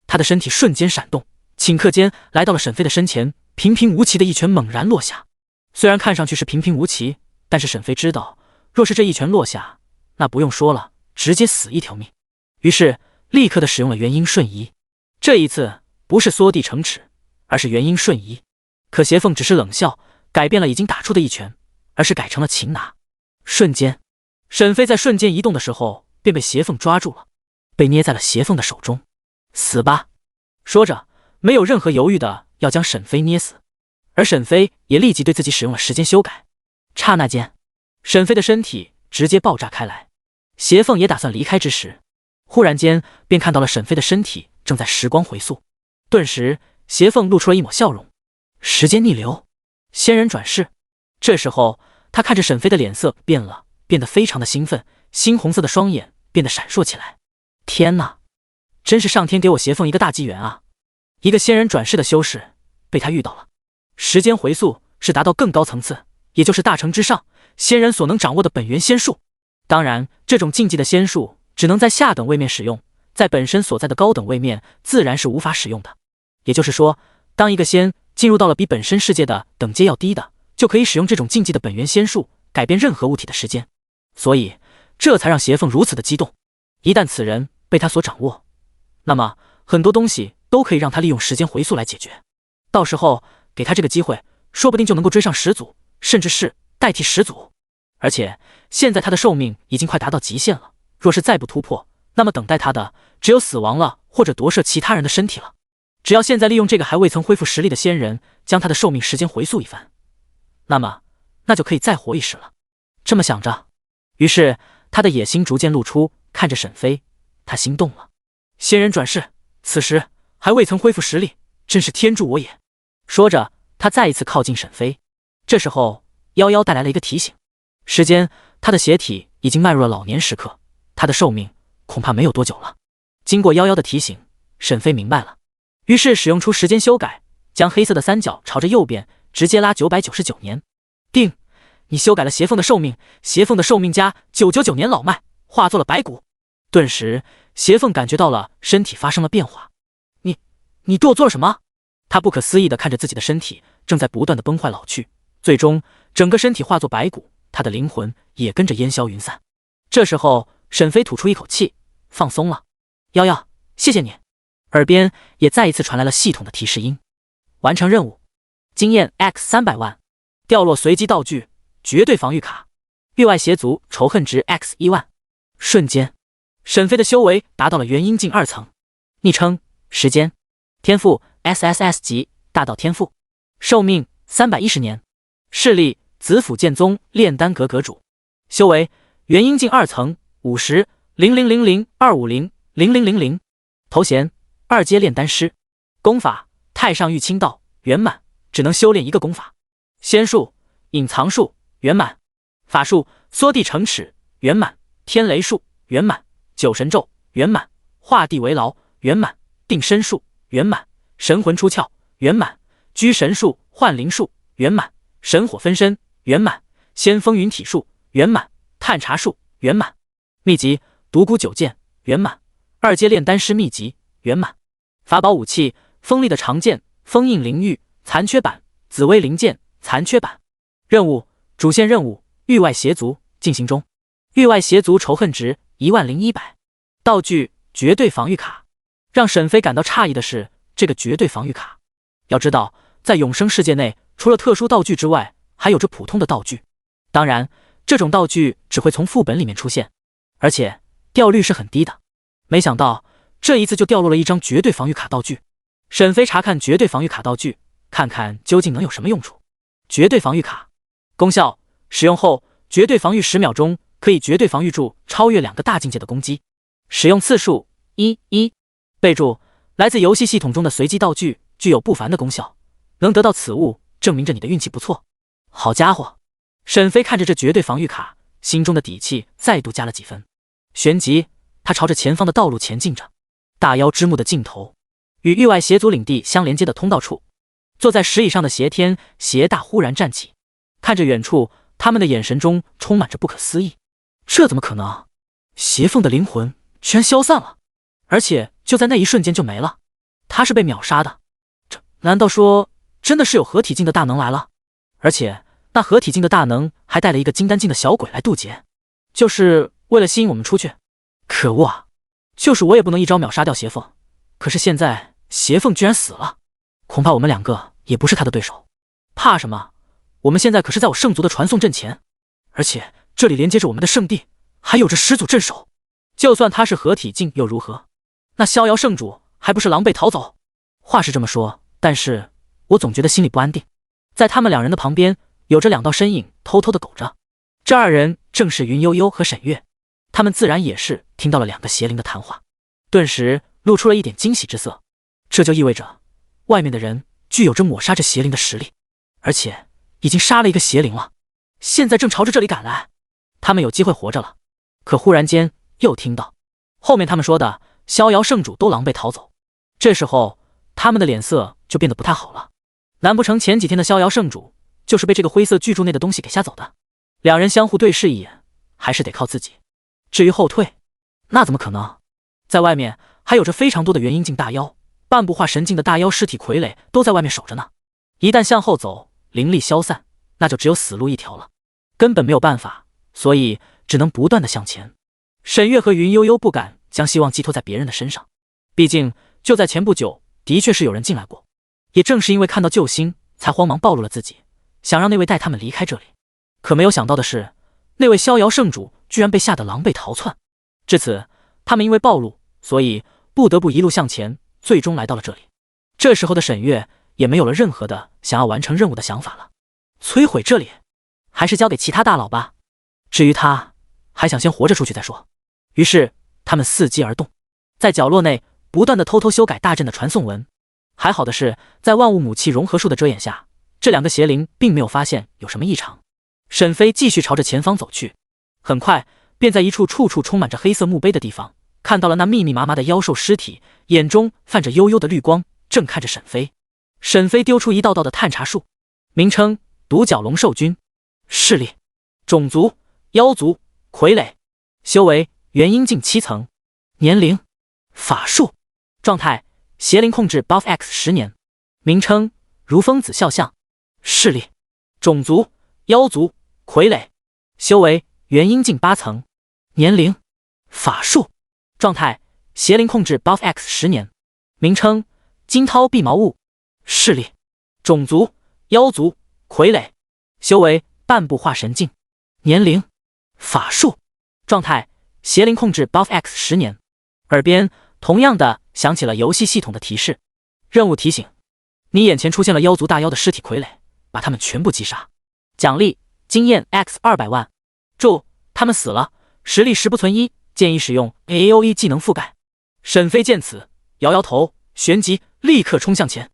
他的身体瞬间闪动，顷刻间来到了沈飞的身前，平平无奇的一拳猛然落下。虽然看上去是平平无奇，但是沈飞知道，若是这一拳落下，那不用说了，直接死一条命。于是立刻的使用了元婴瞬移。这一次不是缩地成尺，而是元婴瞬移。可邪凤只是冷笑，改变了已经打出的一拳，而是改成了擒拿。瞬间，沈飞在瞬间移动的时候便被邪凤抓住了，被捏在了邪凤的手中。死吧！说着，没有任何犹豫的要将沈飞捏死。而沈飞也立即对自己使用了时间修改。刹那间，沈飞的身体直接爆炸开来。邪凤也打算离开之时，忽然间便看到了沈飞的身体正在时光回溯。顿时，邪凤露出了一抹笑容。时间逆流，仙人转世。这时候，他看着沈飞的脸色变了，变得非常的兴奋，猩红色的双眼变得闪烁起来。天哪，真是上天给我邪凤一个大机缘啊！一个仙人转世的修士被他遇到了。时间回溯是达到更高层次，也就是大成之上，仙人所能掌握的本源仙术。当然，这种禁忌的仙术只能在下等位面使用，在本身所在的高等位面自然是无法使用的。也就是说，当一个仙进入到了比本身世界的等阶要低的，就可以使用这种禁忌的本源仙术改变任何物体的时间。所以这才让邪凤如此的激动。一旦此人被他所掌握，那么很多东西都可以让他利用时间回溯来解决。到时候给他这个机会，说不定就能够追上始祖，甚至是代替始祖。而且现在他的寿命已经快达到极限了，若是再不突破，那么等待他的只有死亡了，或者夺舍其他人的身体了。只要现在利用这个还未曾恢复实力的仙人，将他的寿命时间回溯一番，那就可以再活一时了。这么想着，于是他的野心逐渐露出，看着沈飞，他心动了。仙人转世，此时还未曾恢复实力，真是天助我也。说着，他再一次靠近沈飞。这时候，夭夭带来了一个提醒：时间，他的血体已经迈入了老年时刻，他的寿命恐怕没有多久了。经过夭夭的提醒，沈飞明白了，于是使用出时间修改，将黑色的三角朝着右边直接拉999年。定，你修改了邪凤的寿命，邪凤的寿命加999年老迈，化作了白骨。顿时，邪凤感觉到了身体发生了变化。你对我做了什么？他不可思议地看着自己的身体正在不断的崩坏老去，最终整个身体化作白骨，他的灵魂也跟着烟消云散。这时候，沈飞吐出一口气，放松了。夭夭，谢谢你。耳边也再一次传来了系统的提示音：完成任务，经验 X300万，掉落随机道具绝对防御卡，域外邪族仇恨值 X1万。瞬间，沈飞的修为达到了元婴境2层。昵称：时间。天赋 SSS 级大道天赋。寿命310年。势力：紫府剑宗炼丹阁阁主。修为：元婴境2层50000025000000。头衔：2阶炼丹师。功法：太上玉清道圆满，只能修炼一个功法。仙术：隐藏术圆满。法术：缩地成尺圆满。天雷术圆满。九神咒圆满。画地为牢圆满。定身术圆满。神魂出窍圆满。居神术幻灵术圆满。神火分身圆满。仙风云体术圆满。探查术圆满。秘籍：独孤九剑圆满。2阶炼丹师秘籍圆满。法宝武器：锋利的长剑封印灵玉残缺版。紫薇灵剑残缺版。任务：主线任务域外邪族进行中。域外邪族仇恨值10100。道具：绝对防御卡。让沈飞感到诧异的是，这个绝对防御卡，要知道，在永生世界内，除了特殊道具之外，还有着普通的道具。当然，这种道具只会从副本里面出现，而且掉率是很低的。没想到这一次就掉落了一张绝对防御卡道具。沈飞查看绝对防御卡道具，看看究竟能有什么用处。绝对防御卡功效：使用后绝对防御10秒钟，可以绝对防御住超越2个大境界的攻击。使用次数1。备注：来自游戏系统中的随机道具具有不凡的功效，能得到此物，证明着你的运气不错。好家伙！沈飞看着这绝对防御卡，心中的底气再度加了几分。旋即，他朝着前方的道路前进着。大妖之墓的尽头，与域外邪族领地相连接的通道处，坐在石椅上的邪天、邪大忽然站起，看着远处，他们的眼神中充满着不可思议。这怎么可能？邪凤的灵魂居然消散了，而且就在那一瞬间就没了。他是被秒杀的。这难道说真的是有合体境的大能来了？而且那合体境的大能还带了一个金丹境的小鬼来渡劫，就是为了吸引我们出去。可恶啊！就是我也不能一招秒杀掉邪凤，可是现在邪凤居然死了，恐怕我们2个也不是他的对手。怕什么？我们现在可是在我圣族的传送阵前，而且这里连接着我们的圣地，还有着始祖镇守。就算他是合体境又如何？那逍遥圣主还不是狼狈逃走？话是这么说，但是我总觉得心里不安定。在他们2人的旁边，有着2道身影偷偷的苟着。这2人正是云悠悠和沈月，他们自然也是听到了2个邪灵的谈话，顿时露出了一点惊喜之色。这就意味着外面的人具有着抹杀这邪灵的实力，而且已经杀了一个邪灵了，现在正朝着这里赶来。他们有机会活着了。可忽然间又听到后面他们说的逍遥圣主都狼狈逃走，这时候他们的脸色就变得不太好了。难不成前几天的逍遥圣主就是被这个灰色巨柱内的东西给吓走的？2人相互对视一眼，还是得靠自己。至于后退，那怎么可能？在外面还有着非常多的元婴境大妖，半部化神境的大妖尸体傀儡都在外面守着呢。一旦向后走，灵力消散，那就只有死路一条了，根本没有办法，所以只能不断的向前。沈月和云悠悠不敢将希望寄托在别人的身上，毕竟就在前不久，的确是有人进来过。也正是因为看到救星，才慌忙暴露了自己，想让那位带他们离开这里。可没有想到的是，那位逍遥圣主居然被吓得狼狈逃窜。至此，他们因为暴露，所以不得不一路向前，最终来到了这里。这时候的沈月也没有了任何的想要完成任务的想法了。摧毁这里，还是交给其他大佬吧。至于他，还想先活着出去再说。于是他们伺机而动，在角落内不断的偷偷修改大阵的传送文。还好的是，在万物母气融合术的遮掩下，这两个邪灵并没有发现有什么异常。沈飞继续朝着前方走去，很快便在一处处处充满着黑色墓碑的地方，看到了那密密麻麻的妖兽尸体，眼中泛着幽幽的绿光，正看着沈飞。沈飞丢出一道道的探查术，名称：独角龙兽君，势力：种族：妖族、傀儡，修为：元婴境7层，年龄：法术，状态：邪灵控制 buff X 10年，名称：如风子肖像，势力：种族：妖族、傀儡，修为：元婴境8层，年龄：法术，状态：邪灵控制 buff X 10年，名称：金涛臂毛物，势力：种族：妖族、傀儡，修为：半步化神境，年龄：法术，状态：邪灵控制 buff X 10年。耳边同样的响起了游戏系统的提示：任务提醒，你眼前出现了妖族大妖的尸体傀儡，把他们全部击杀。奖励：经验 X 200万。注：他们死了，实力10不存1，建议使用 AOE 技能覆盖。沈飞见此，摇摇头，旋即立刻冲向前，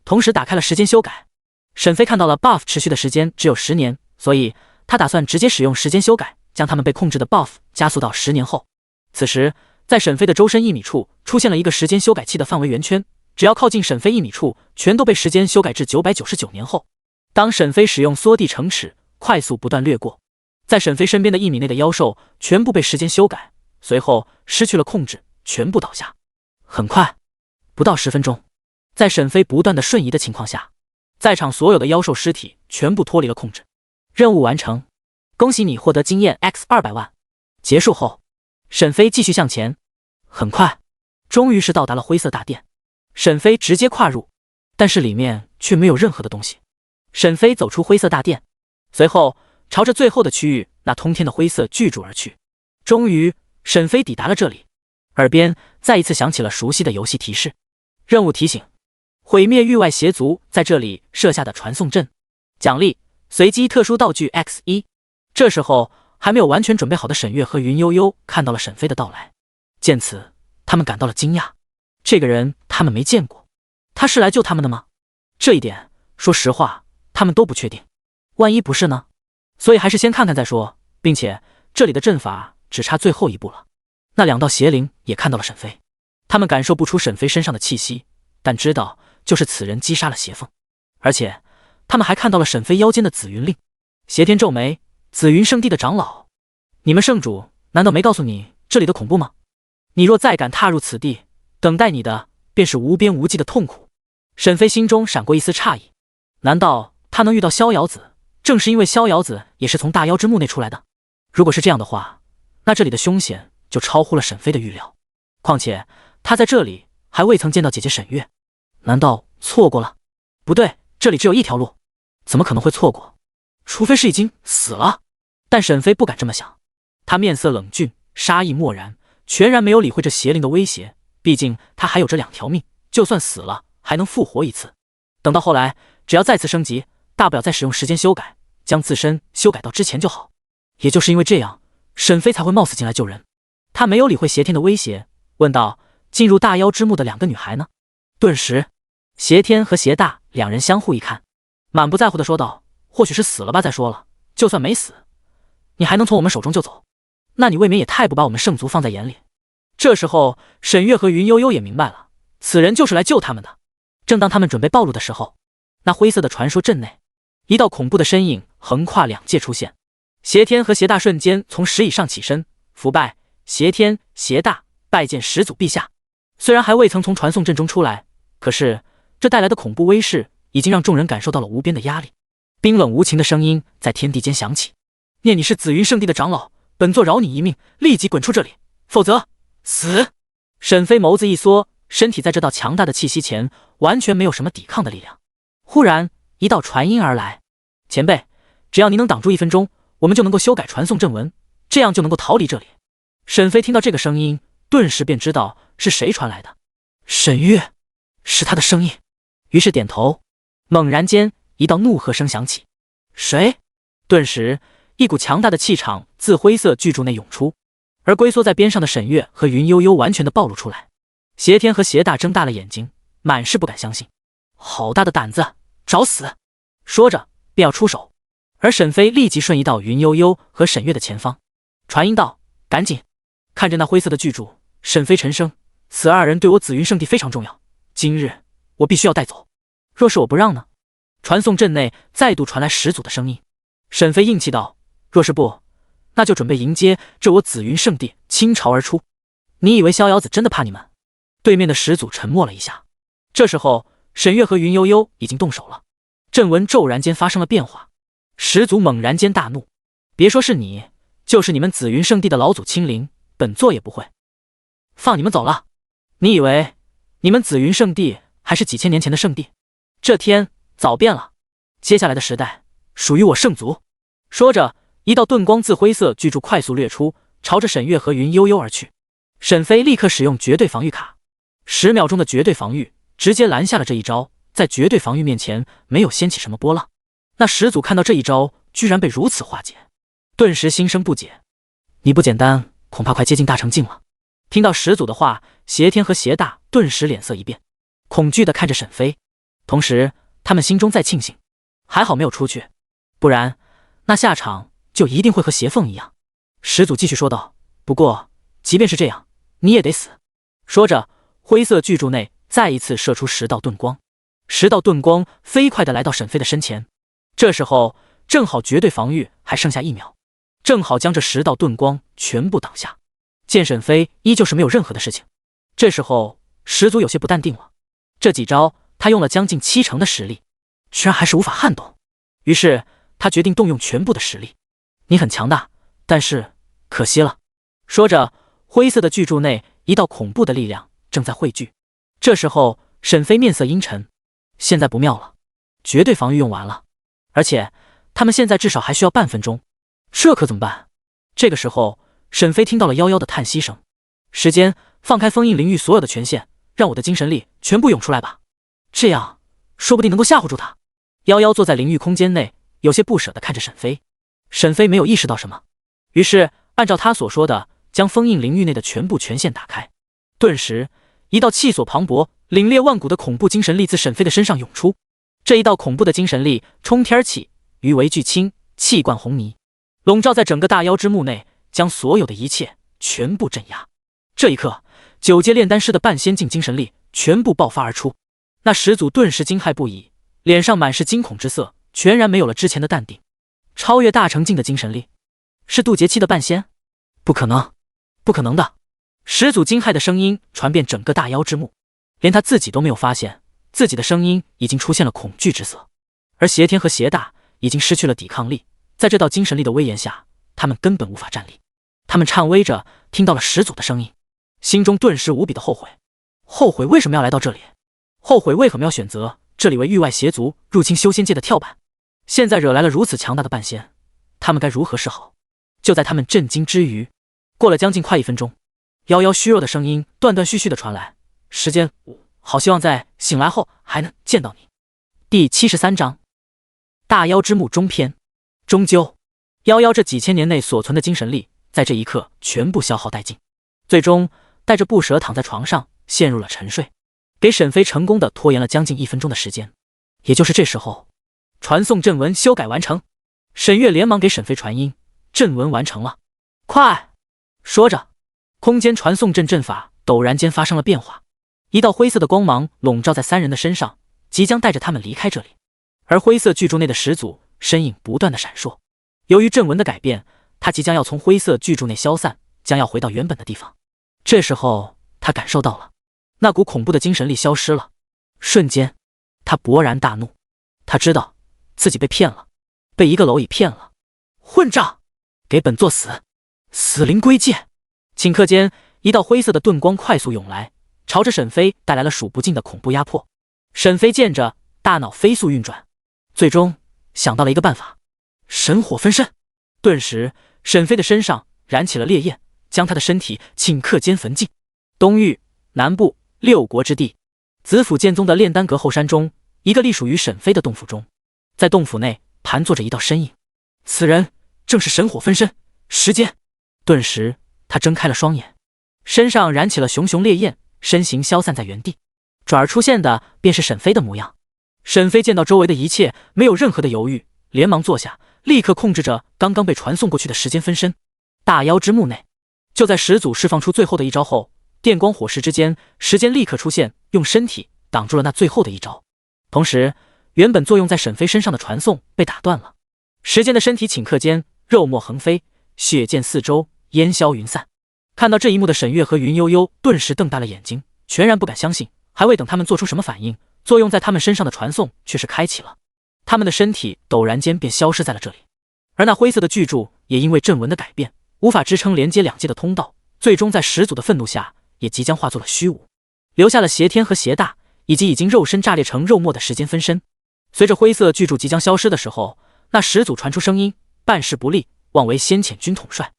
同时打开了时间修改。沈飞看到了 buff 持续的时间只有10年，所以他打算直接使用时间修改，将他们被控制的 buff 加速到10年后。此时，在沈飞的周身1米处出现了一个时间修改器的范围圆圈，只要靠近沈飞1米处，全都被时间修改至999年后。当沈飞使用缩地成尺，快速不断掠过，在沈飞身边的1米内的妖兽全部被时间修改，随后失去了控制，全部倒下。很快，不到10分钟，在沈飞不断的瞬移的情况下，在场所有的妖兽尸体全部脱离了控制。任务完成，恭喜你获得经验 X 200万。结束后，沈飞继续向前，很快，终于是到达了灰色大殿。沈飞直接跨入，但是里面却没有任何的东西。沈飞走出灰色大殿，随后朝着最后的区域那通天的灰色巨柱而去。终于，沈飞抵达了这里，耳边再一次响起了熟悉的游戏提示：任务提醒，毁灭域外邪族在这里设下的传送阵。奖励：随机特殊道具 X1。这时候，还没有完全准备好的沈月和云悠悠看到了沈飞的到来，见此，他们感到了惊讶。这个人他们没见过，他是来救他们的吗？这一点，说实话，他们都不确定。万一不是呢？所以还是先看看再说，并且这里的阵法只差最后一步了。那两道邪灵也看到了沈飞，他们感受不出沈飞身上的气息，但知道就是此人击杀了邪凤，而且他们还看到了沈飞腰间的紫云令。邪天皱眉：紫云圣地的长老，你们圣主难道没告诉你这里的恐怖吗？你若再敢踏入此地，等待你的便是无边无际的痛苦。沈飞心中闪过一丝诧异，难道他能遇到逍遥子，正是因为逍遥子也是从大妖之墓内出来的？如果是这样的话，那这里的凶险就超乎了沈飞的预料。况且他在这里还未曾见到姐姐沈月，难道错过了？不对，这里只有一条路，怎么可能会错过？除非是已经死了。但沈飞不敢这么想，他面色冷峻，杀意漠然，全然没有理会这邪灵的威胁。毕竟他还有着2条命，就算死了还能复活一次。等到后来，只要再次升级，大不了再使用时间修改，将自身修改到之前就好。也就是因为这样，沈飞才会冒死进来救人。他没有理会邪天的威胁，问道：进入大妖之墓的2个女孩呢？顿时，邪天和邪大2人相互一看，满不在乎地说道：或许是死了吧。再说了，就算没死，你还能从我们手中救走，那你未免也太不把我们圣族放在眼里。这时候，沈月和云悠悠也明白了，此人就是来救他们的。正当他们准备暴露的时候，那灰色的传说阵内，一道恐怖的身影横跨2界出现。邪天和邪大瞬间从石椅上起身，伏拜：邪天、邪大，拜见始祖陛下。虽然还未曾从传送阵中出来，可是这带来的恐怖威势已经让众人感受到了无边的压力。冰冷无情的声音在天地间响起：念你是紫云圣地的长老，本座饶你一命，立即滚出这里，否则死！沈飞眸子一缩，身体在这道强大的气息前完全没有什么抵抗的力量。忽然一道传音而来：前辈，只要您能挡住1分钟，我们就能够修改传送阵文，这样就能够逃离这里。沈飞听到这个声音，顿时便知道是谁传来的。沈月，是他的声音，于是点头。猛然间，一道怒喝声响起：谁？顿时，一股强大的气场自灰色巨柱内涌出，而龟缩在边上的沈月和云悠悠完全的暴露出来。邪天和邪大睁大了眼睛，满是不敢相信。好大的胆子，找死！说着便要出手，而沈飞立即瞬移到云悠悠和沈月的前方，传音道：“赶紧！”看着那灰色的巨柱，沈飞沉声：“此二人对我紫云圣地非常重要，今日我必须要带走。若是我不让呢？”传送阵内再度传来始祖的声音。沈飞硬气道：“若是不，那就准备迎接这我紫云圣地倾巢而出。你以为逍遥子真的怕你们？”对面的始祖沉默了一下。这时候，沈月和云悠悠已经动手了。阵纹骤然间发生了变化，始祖猛然间大怒：“别说是你，就是你们紫云圣地的老祖亲临，本座也不会放你们走了。你以为你们紫云圣地还是几千年前的圣地？这天早变了，接下来的时代属于我圣族。”说着，一道遁光自灰色巨柱快速掠出，朝着沈月和云悠悠而去。沈飞立刻使用绝对防御卡，10秒钟的绝对防御直接拦下了这一招，在绝对防御面前没有掀起什么波浪。那始祖看到这一招居然被如此化解，顿时心生不解：“你不简单，恐怕快接近大成境了。”听到始祖的话，邪天和邪大顿时脸色一变，恐惧地看着沈飞，同时他们心中在庆幸，还好没有出去，不然那下场就一定会和邪凤一样。始祖继续说道：“不过即便是这样，你也得死。”说着，灰色巨柱内再一次射出10道遁光，10道遁光飞快地来到沈飞的身前。这时候正好绝对防御还剩下1秒，正好将这10道遁光全部挡下。见沈飞依旧是没有任何的事情，这时候始祖有些不淡定了。这几招他用了将近70%的实力，居然还是无法撼动。于是他决定动用全部的实力。“你很强大，但是可惜了。”说着，灰色的巨柱内一道恐怖的力量正在汇聚。这时候沈飞面色阴沉，现在不妙了，绝对防御用完了，而且他们现在至少还需要半分钟，这可怎么办？这个时候沈飞听到了夭夭的叹息声：“时间，放开封印灵域所有的权限，让我的精神力全部涌出来吧，这样说不定能够吓唬住他。”夭夭坐在灵域空间内，有些不舍地看着沈飞。沈飞没有意识到什么，于是按照他所说的，将封印灵域内的全部权限打开。顿时，一道气所磅礴、凛冽万古的恐怖精神力自沈飞的身上涌出。这一道恐怖的精神力冲天起，鱼为巨倾，气贯红泥，笼罩在整个大妖之墓内，将所有的一切全部镇压。这一刻，9阶炼丹师的半仙境精神力全部爆发而出。那始祖顿时惊骇不已，脸上满是惊恐之色，全然没有了之前的淡定。超越大成境的精神力，是渡劫期的半仙？不可能，不可能的！始祖惊骇的声音传遍整个大妖之墓，连他自己都没有发现，自己的声音已经出现了恐惧之色。而邪天和邪大已经失去了抵抗力，在这道精神力的威严下，他们根本无法站立。他们颤巍着听到了始祖的声音，心中顿时无比的后悔。后悔为什么要来到这里？后悔为何要选择这里为域外邪族入侵修仙界的跳板？现在惹来了如此强大的半仙，他们该如何是好？就在他们震惊之余，过了将近快1分钟，夭夭虚弱的声音断断续续的传来：“时间，好希望在醒来后还能见到你。”第73章大妖之墓中篇。终究，夭夭这几千年内所存的精神力在这一刻全部消耗殆尽，最终带着不舍躺在床上陷入了沉睡，给沈飞成功的拖延了将近1分钟的时间。也就是这时候，传送阵纹修改完成。沈月连忙给沈飞传音：“阵纹完成了，快！”说着，空间传送阵阵法陡然间发生了变化，一道灰色的光芒笼罩在3人的身上，即将带着他们离开这里。而灰色巨柱内的始祖身影不断的闪烁，由于阵纹的改变，他即将要从灰色巨柱内消散，将要回到原本的地方。这时候他感受到了那股恐怖的精神力消失了，瞬间他勃然大怒，他知道自己被骗了，被一个蝼蚁骗了。混账！给本座死！死灵归界！顷刻间，一道灰色的遁光快速涌来，朝着沈飞带来了数不尽的恐怖压迫。沈飞见着，大脑飞速运转，最终想到了一个办法：神火分身。顿时，沈飞的身上燃起了烈焰，将他的身体顷刻间焚尽。东域南部6国之地，子府剑宗的炼丹阁后山中，一个隶属于沈飞的洞府中，在洞府内，盘坐着一道身影，此人正是神火分身时间。顿时他睁开了双眼，身上燃起了熊熊烈焰，身形消散在原地，转而出现的便是沈飞的模样。沈飞见到周围的一切，没有任何的犹豫，连忙坐下，立刻控制着刚刚被传送过去的时间分身。大妖之墓内，就在始祖释放出最后的一招后，电光火石之间，时间立刻出现，用身体挡住了那最后的一招。同时，原本作用在沈飞身上的传送被打断了。时间的身体顷刻间肉沫横飞，血溅四周，烟消云散。看到这一幕的沈月和云悠悠顿时瞪大了眼睛，全然不敢相信。还未等他们做出什么反应，作用在他们身上的传送却是开启了，他们的身体陡然间便消失在了这里。而那灰色的巨柱也因为阵纹的改变，无法支撑连接两界的通道，最终在始祖的愤怒下也即将化作了虚无，留下了邪天和邪大以及已经肉身炸裂成肉末的时间分身。随着灰色巨柱即将消失的时候，那始祖传出声音：办事不力，妄为先遣军统帅，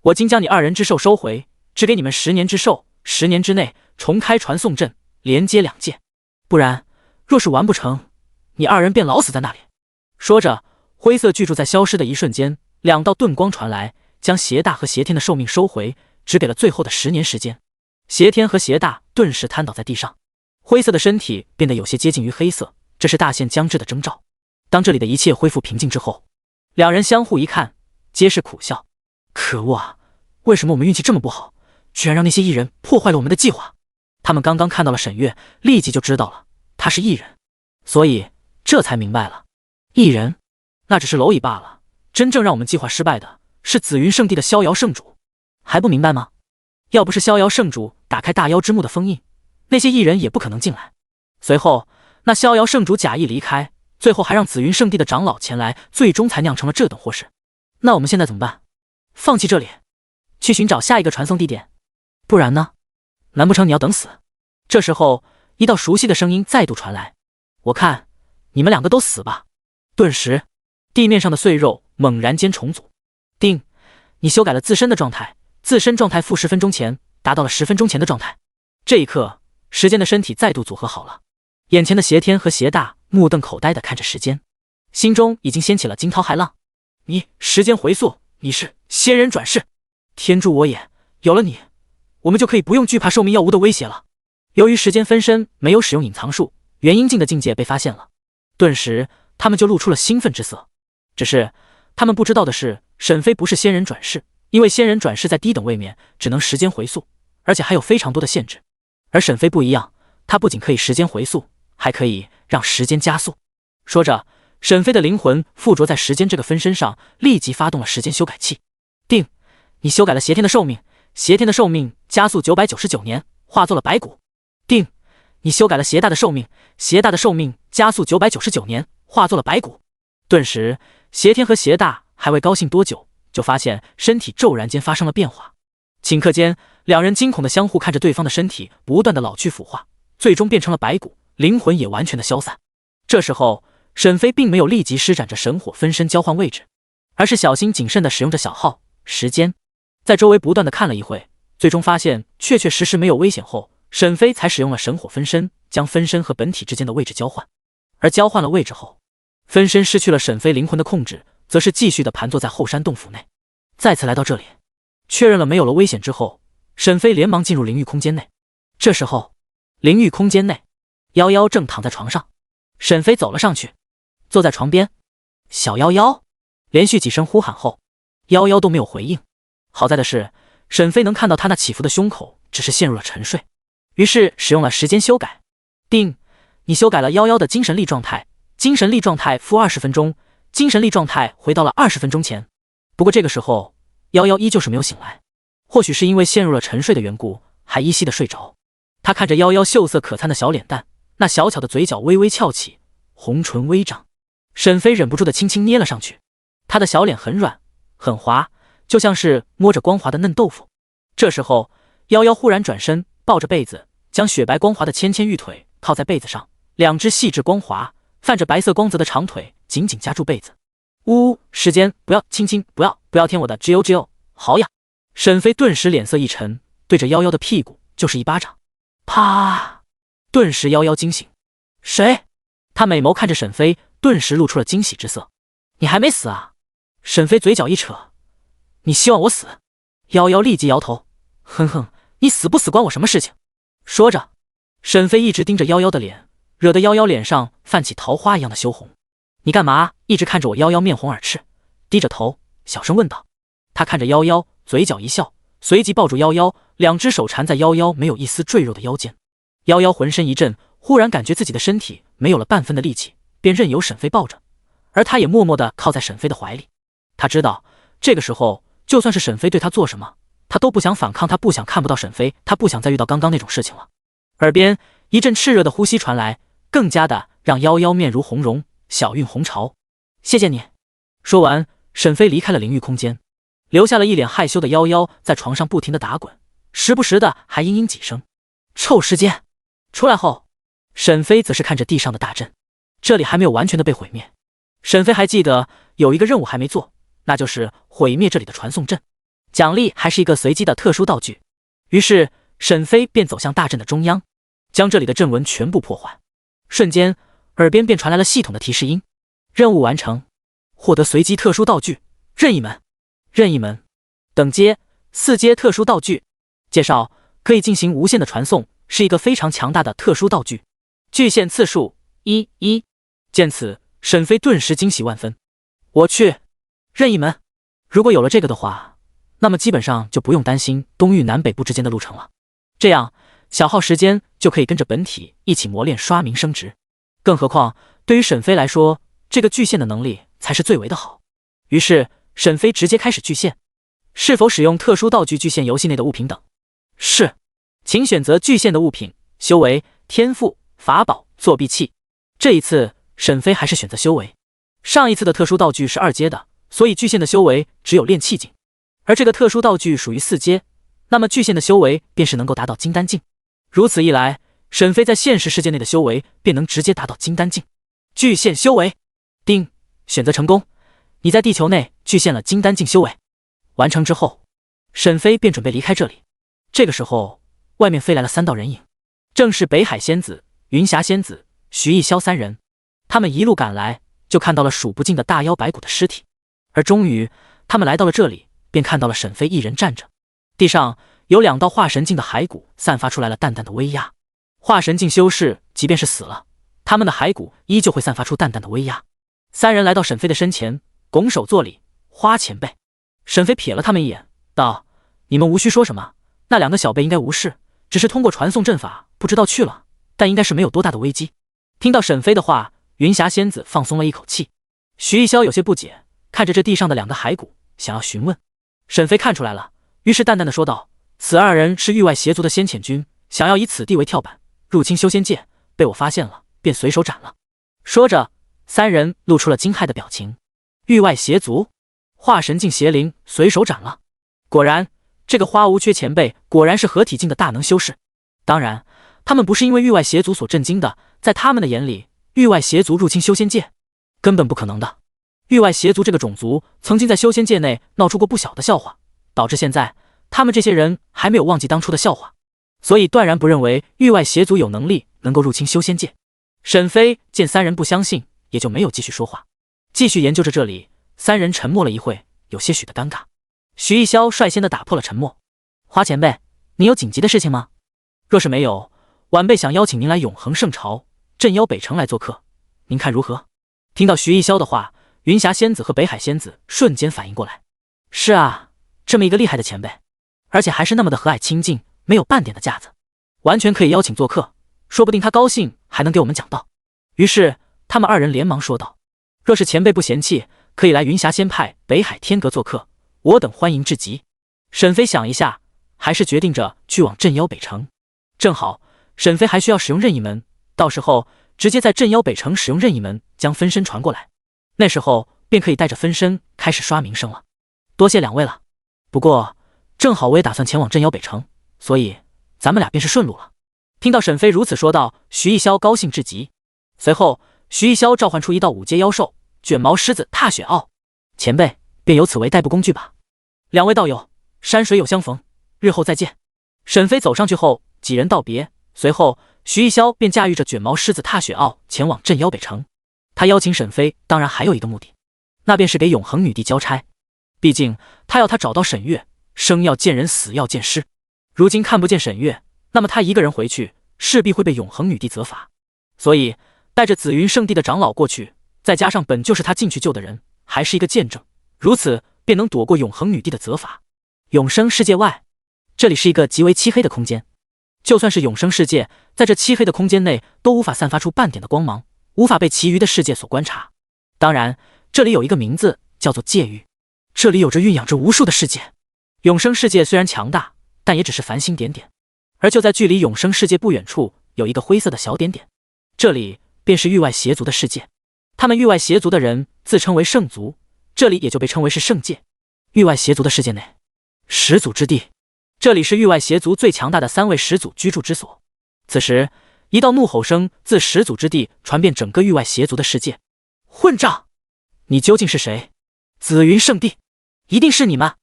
我今将你二人之兽收回，只给你们10年之寿，10年之内重开传送阵，连接两界，不然若是完不成，你二人便老死在那里。说着，灰色巨柱在消失的一瞬间，两道盾光传来，将邪大和邪天的寿命收回，只给了最后的10年时间。邪天和邪大顿时瘫倒在地上，灰色的身体变得有些接近于黑色，这是大限将至的征兆。当这里的一切恢复平静之后，两人相互一看，皆是苦笑。可恶啊，为什么我们运气这么不好，居然让那些异人破坏了我们的计划？他们刚刚看到了沈月，立即就知道了他是异人，所以这才明白了，异人那只是蝼蚁罢了，真正让我们计划失败的是紫云圣地的逍遥圣主。还不明白吗？要不是逍遥圣主打开大妖之墓的封印，那些异人也不可能进来。随后那逍遥圣主假意离开，最后还让紫云圣地的长老前来，最终才酿成了这等祸事。那我们现在怎么办？放弃这里，去寻找下一个传送地点，不然呢？难不成你要等死？这时候，一道熟悉的声音再度传来：我看你们两个都死吧。顿时，地面上的碎肉猛然间重组。定，你修改了自身的状态，自身状态负10分钟前达到了10分钟前的状态。这一刻，时间的身体再度组合好了。眼前的邪天和邪大目瞪口呆地看着时间，心中已经掀起了惊涛骇浪。你时间回溯，你是仙人转世，天助我也！有了你，我们就可以不用惧怕寿命药物的威胁了。由于时间分身没有使用隐藏术，元婴境的境界被发现了，顿时他们就露出了兴奋之色。只是他们不知道的是，沈飞不是仙人转世，因为仙人转世在低等位面只能时间回溯，而且还有非常多的限制。而沈飞不一样，他不仅可以时间回溯，还可以让时间加速。说着，沈飞的灵魂附着在时间这个分身上，立即发动了时间修改器。定，你修改了邪天的寿命，邪天的寿命加速999年，化作了白骨。定，你修改了邪大的寿命，邪大的寿命加速999年，化作了白骨。顿时，邪天和邪大还未高兴多久，就发现身体骤然间发生了变化。顷刻间，两人惊恐的相互看着对方的身体不断的老去腐化，最终变成了白骨，灵魂也完全的消散。这时候，沈飞并没有立即施展着神火分身交换位置，而是小心谨慎的使用着小号时间，在周围不断的看了一会，最终发现确确实实没有危险后，沈飞才使用了神火分身，将分身和本体之间的位置交换。而交换了位置后，分身失去了沈飞灵魂的控制，则是继续的盘坐在后山洞府内。再次来到这里，确认了没有了危险之后，沈飞连忙进入灵域空间内。这时候，灵域空间内，夭夭正躺在床上，沈飞走了上去，坐在床边。小夭夭，连续几声呼喊后，夭夭都没有回应。好在的是，沈飞能看到他那起伏的胸口只是陷入了沉睡，于是使用了时间修改。定，你修改了夭夭的精神力状态，精神力状态负20分钟，精神力状态回到了20分钟前。不过这个时候，夭夭依旧是没有醒来，或许是因为陷入了沉睡的缘故，还依稀的睡着。他看着夭夭秀色可餐的小脸蛋，那小巧的嘴角微微翘起，红唇微张，沈飞忍不住的轻轻捏了上去。他的小脸很软很滑，就像是摸着光滑的嫩豆腐。这时候，夭夭忽然转身，抱着被子，将雪白光滑的纤纤玉腿靠在被子上，两只细致光滑、泛着白色光泽的长腿紧紧夹住被子。呜，时间，不要，亲亲，不要舔我的 GO， 好痒！沈飞顿时脸色一沉，对着夭夭的屁股就是一巴掌。啪！顿时夭夭惊醒。谁？他美眸看着沈飞，顿时露出了惊喜之色。你还没死啊？沈飞嘴角一扯，你希望我死？夭夭立即摇头，哼哼，你死不死关我什么事情？说着，沈飞一直盯着夭夭的脸，惹得夭夭脸上泛起桃花一样的羞红。你干嘛一直看着我？夭夭面红耳赤，低着头小声问道。他看着夭夭，嘴角一笑，随即抱住夭夭，两只手缠在夭夭没有一丝赘肉的腰间。夭夭浑身一震，忽然感觉自己的身体没有了半分的力气，便任由沈飞抱着，而他也默默地靠在沈飞的怀里。他知道这个时候就算是沈飞对他做什么，他都不想反抗，他不想看不到沈飞，他不想再遇到刚刚那种事情了。耳边一阵炽热的呼吸传来，更加的让夭夭面如红容，小韵红潮。谢谢你。说完，沈飞离开了淋浴空间，留下了一脸害羞的夭夭在床上不停的打滚，时不时的还嘤嘤几声。臭尸间。出来后，沈飞则是看着地上的大阵，这里还没有完全的被毁灭。沈飞还记得有一个任务还没做，那就是毁灭这里的传送阵，奖励还是一个随机的特殊道具。于是沈飞便走向大阵的中央，将这里的阵纹全部破坏。瞬间，耳边便传来了系统的提示音：任务完成，获得随机特殊道具任意门。任意门等阶4阶特殊道具。介绍：可以进行无限的传送，是一个非常强大的特殊道具。巨限次数1。见此，沈飞顿时惊喜万分。我去，任意门！如果有了这个的话，那么基本上就不用担心东域南北部之间的路程了。这样小耗时间就可以跟着本体一起磨练刷名升职。更何况对于沈飞来说，这个巨限的能力才是最为的好。于是沈飞直接开始巨限。是否使用特殊道具巨限游戏内的物品等？是。请选择巨限的物品，修为、天赋、法宝、作弊器。这一次沈飞还是选择修为。上一次的特殊道具是2阶的，所以巨限的修为只有炼气境，而这个特殊道具属于4阶，那么巨限的修为便是能够达到金丹境。如此一来，沈飞在现实世界内的修为便能直接达到金丹境。巨限修为，丁，选择成功，你在地球内巨限了金丹境修为。完成之后，沈飞便准备离开这里。这个时候，外面飞来了3道人影，正是北海仙子、云霞仙子、徐逸霄3人。他们一路赶来，就看到了数不尽的大妖白骨的尸体，而终于他们来到了这里，便看到了沈飞一人站着，地上有2道化神境的骸骨，散发出来了淡淡的威压。化神境修士即便是死了，他们的骸骨依旧会散发出淡淡的威压。3人来到沈飞的身前，拱手作礼：花前辈。沈飞瞥了他们一眼，道：你们无需说什么，那2个小辈应该无事，只是通过传送阵法不知道去了，但应该是没有多大的危机。听到沈飞的话，云霞仙子放松了一口气。徐逸霄有些不解，看着这地上的2个骸骨，想要询问。沈飞看出来了，于是淡淡的说道：此2人是域外邪族的先遣军，想要以此地为跳板入侵修仙界，被我发现了，便随手斩了。说着，3人露出了惊骇的表情。域外邪族，化神境邪灵随手斩了。果然，这个花无缺前辈果然是合体境的大能修士。当然，他们不是因为域外邪族所震惊的，在他们的眼里，域外邪族入侵修仙界根本不可能的。域外邪族这个种族曾经在修仙界内闹出过不小的笑话，导致现在他们这些人还没有忘记当初的笑话，所以断然不认为域外邪族有能力能够入侵修仙界。沈飞见3人不相信，也就没有继续说话，继续研究着这里。3人沉默了一会，有些许的尴尬。徐逸霄率先的打破了沉默：花前辈，您有紧急的事情吗？若是没有，晚辈想邀请您来永恒圣朝镇妖北城来做客，您看如何？听到徐逸霄的话，云霞仙子和北海仙子瞬间反应过来。是啊，这么一个厉害的前辈，而且还是那么的和蔼亲近，没有半点的架子，完全可以邀请做客，说不定他高兴还能给我们讲道。于是他们2人连忙说道：若是前辈不嫌弃，可以来云霞仙派北海天阁做客，我等欢迎至极。沈飞想一下，还是决定着去往镇妖北城。正好沈飞还需要使用任意门，到时候直接在镇妖北城使用任意门将分身传过来，那时候便可以带着分身开始刷名声了。多谢2位了，不过正好我也打算前往镇妖北城，所以咱们俩便是顺路了。听到沈飞如此说道，徐逸霄高兴至极。随后徐逸霄召唤出一道5阶妖兽卷毛狮子踏雪傲，前辈便由此为代步工具吧。2位道友，山水有相逢，日后再见。沈飞走上去后，几人道别，随后徐逸霄便驾驭着卷毛狮子踏雪傲前往镇妖北城。他邀请沈飞，当然还有一个目的。那便是给永恒女帝交差。毕竟他要她找到沈月，生要见人，死要见尸。如今看不见沈月，那么他一个人回去，势必会被永恒女帝责罚。所以带着紫云圣地的长老过去，再加上本就是他进去救的人，还是一个见证，如此便能躲过永恒女帝的责罚。永生世界外，这里是一个极为漆黑的空间。就算是永生世界，在这漆黑的空间内都无法散发出半点的光芒，无法被其余的世界所观察。当然，这里有一个名字叫做界域，这里有着蕴养着无数的世界。永生世界虽然强大，但也只是繁星点点。而就在距离永生世界不远处，有一个灰色的小点点，这里便是域外邪族的世界。他们域外邪族的人自称为圣族，这里也就被称为是圣界。域外邪族的世界内，始祖之地，这里是域外邪族最强大的3位始祖居住之所。此时，一道怒吼声自始祖之地传遍整个域外邪族的世界。混账！你究竟是谁？紫云圣地，一定是你们！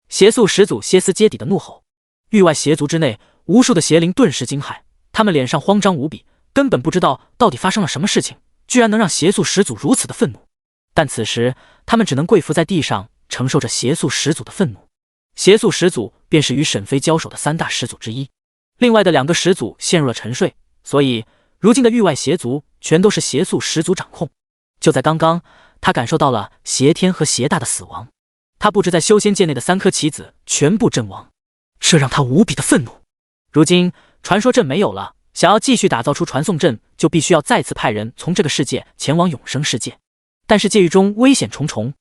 邪宿始祖歇斯底里的怒吼。域外邪族之内，无数的邪灵顿时惊骇，他们脸上慌张无比，根本不知道到底发生了什么事情，居然能让邪宿始祖如此的愤怒。但此时，他们只能跪伏在地上，承受着邪宿始祖的愤怒。邪宿始祖便是与沈飞交手的3大始祖之一，另外的2个始祖陷入了沉睡，所以如今的域外邪族全都是邪宿始祖掌控。就在刚刚，他感受到了邪天和邪大的死亡，他布置在修仙界内的3颗棋子全部阵亡，这让他无比的愤怒。如今传说阵没有了，想要继续打造出传送阵，就必须要再次派人从这个世界前往永生世界。但是界域中危险重重，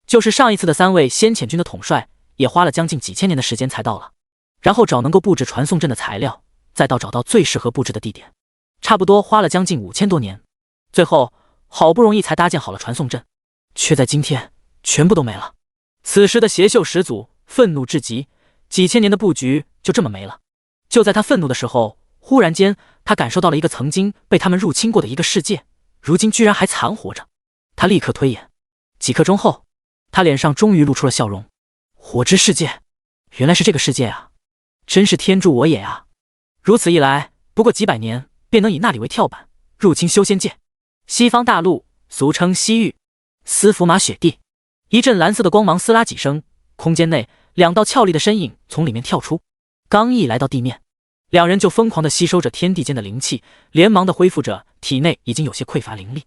就是上一次的3位先遣军的统帅也花了将近几千年的时间才到了，然后找能够布置传送阵的材料，再到找到最适合布置的地点，差不多花了将近5000多年，最后好不容易才搭建好了传送阵，却在今天全部都没了。此时的邪宿始祖愤怒至极，几千年的布局就这么没了。就在他愤怒的时候，忽然间他感受到了一个曾经被他们入侵过的一个世界，如今居然还残活着。他立刻推演，几刻钟后，他脸上终于露出了笑容。火之世界，原来是这个世界啊，真是天助我也啊！如此一来，不过几百年便能以那里为跳板，入侵修仙界。西方大陆俗称西域，司福马雪地。一阵蓝色的光芒撕拉几声，空间内2道俏丽的身影从里面跳出，刚一来到地面，2人就疯狂地吸收着天地间的灵气，连忙地恢复着体内已经有些匮乏灵力。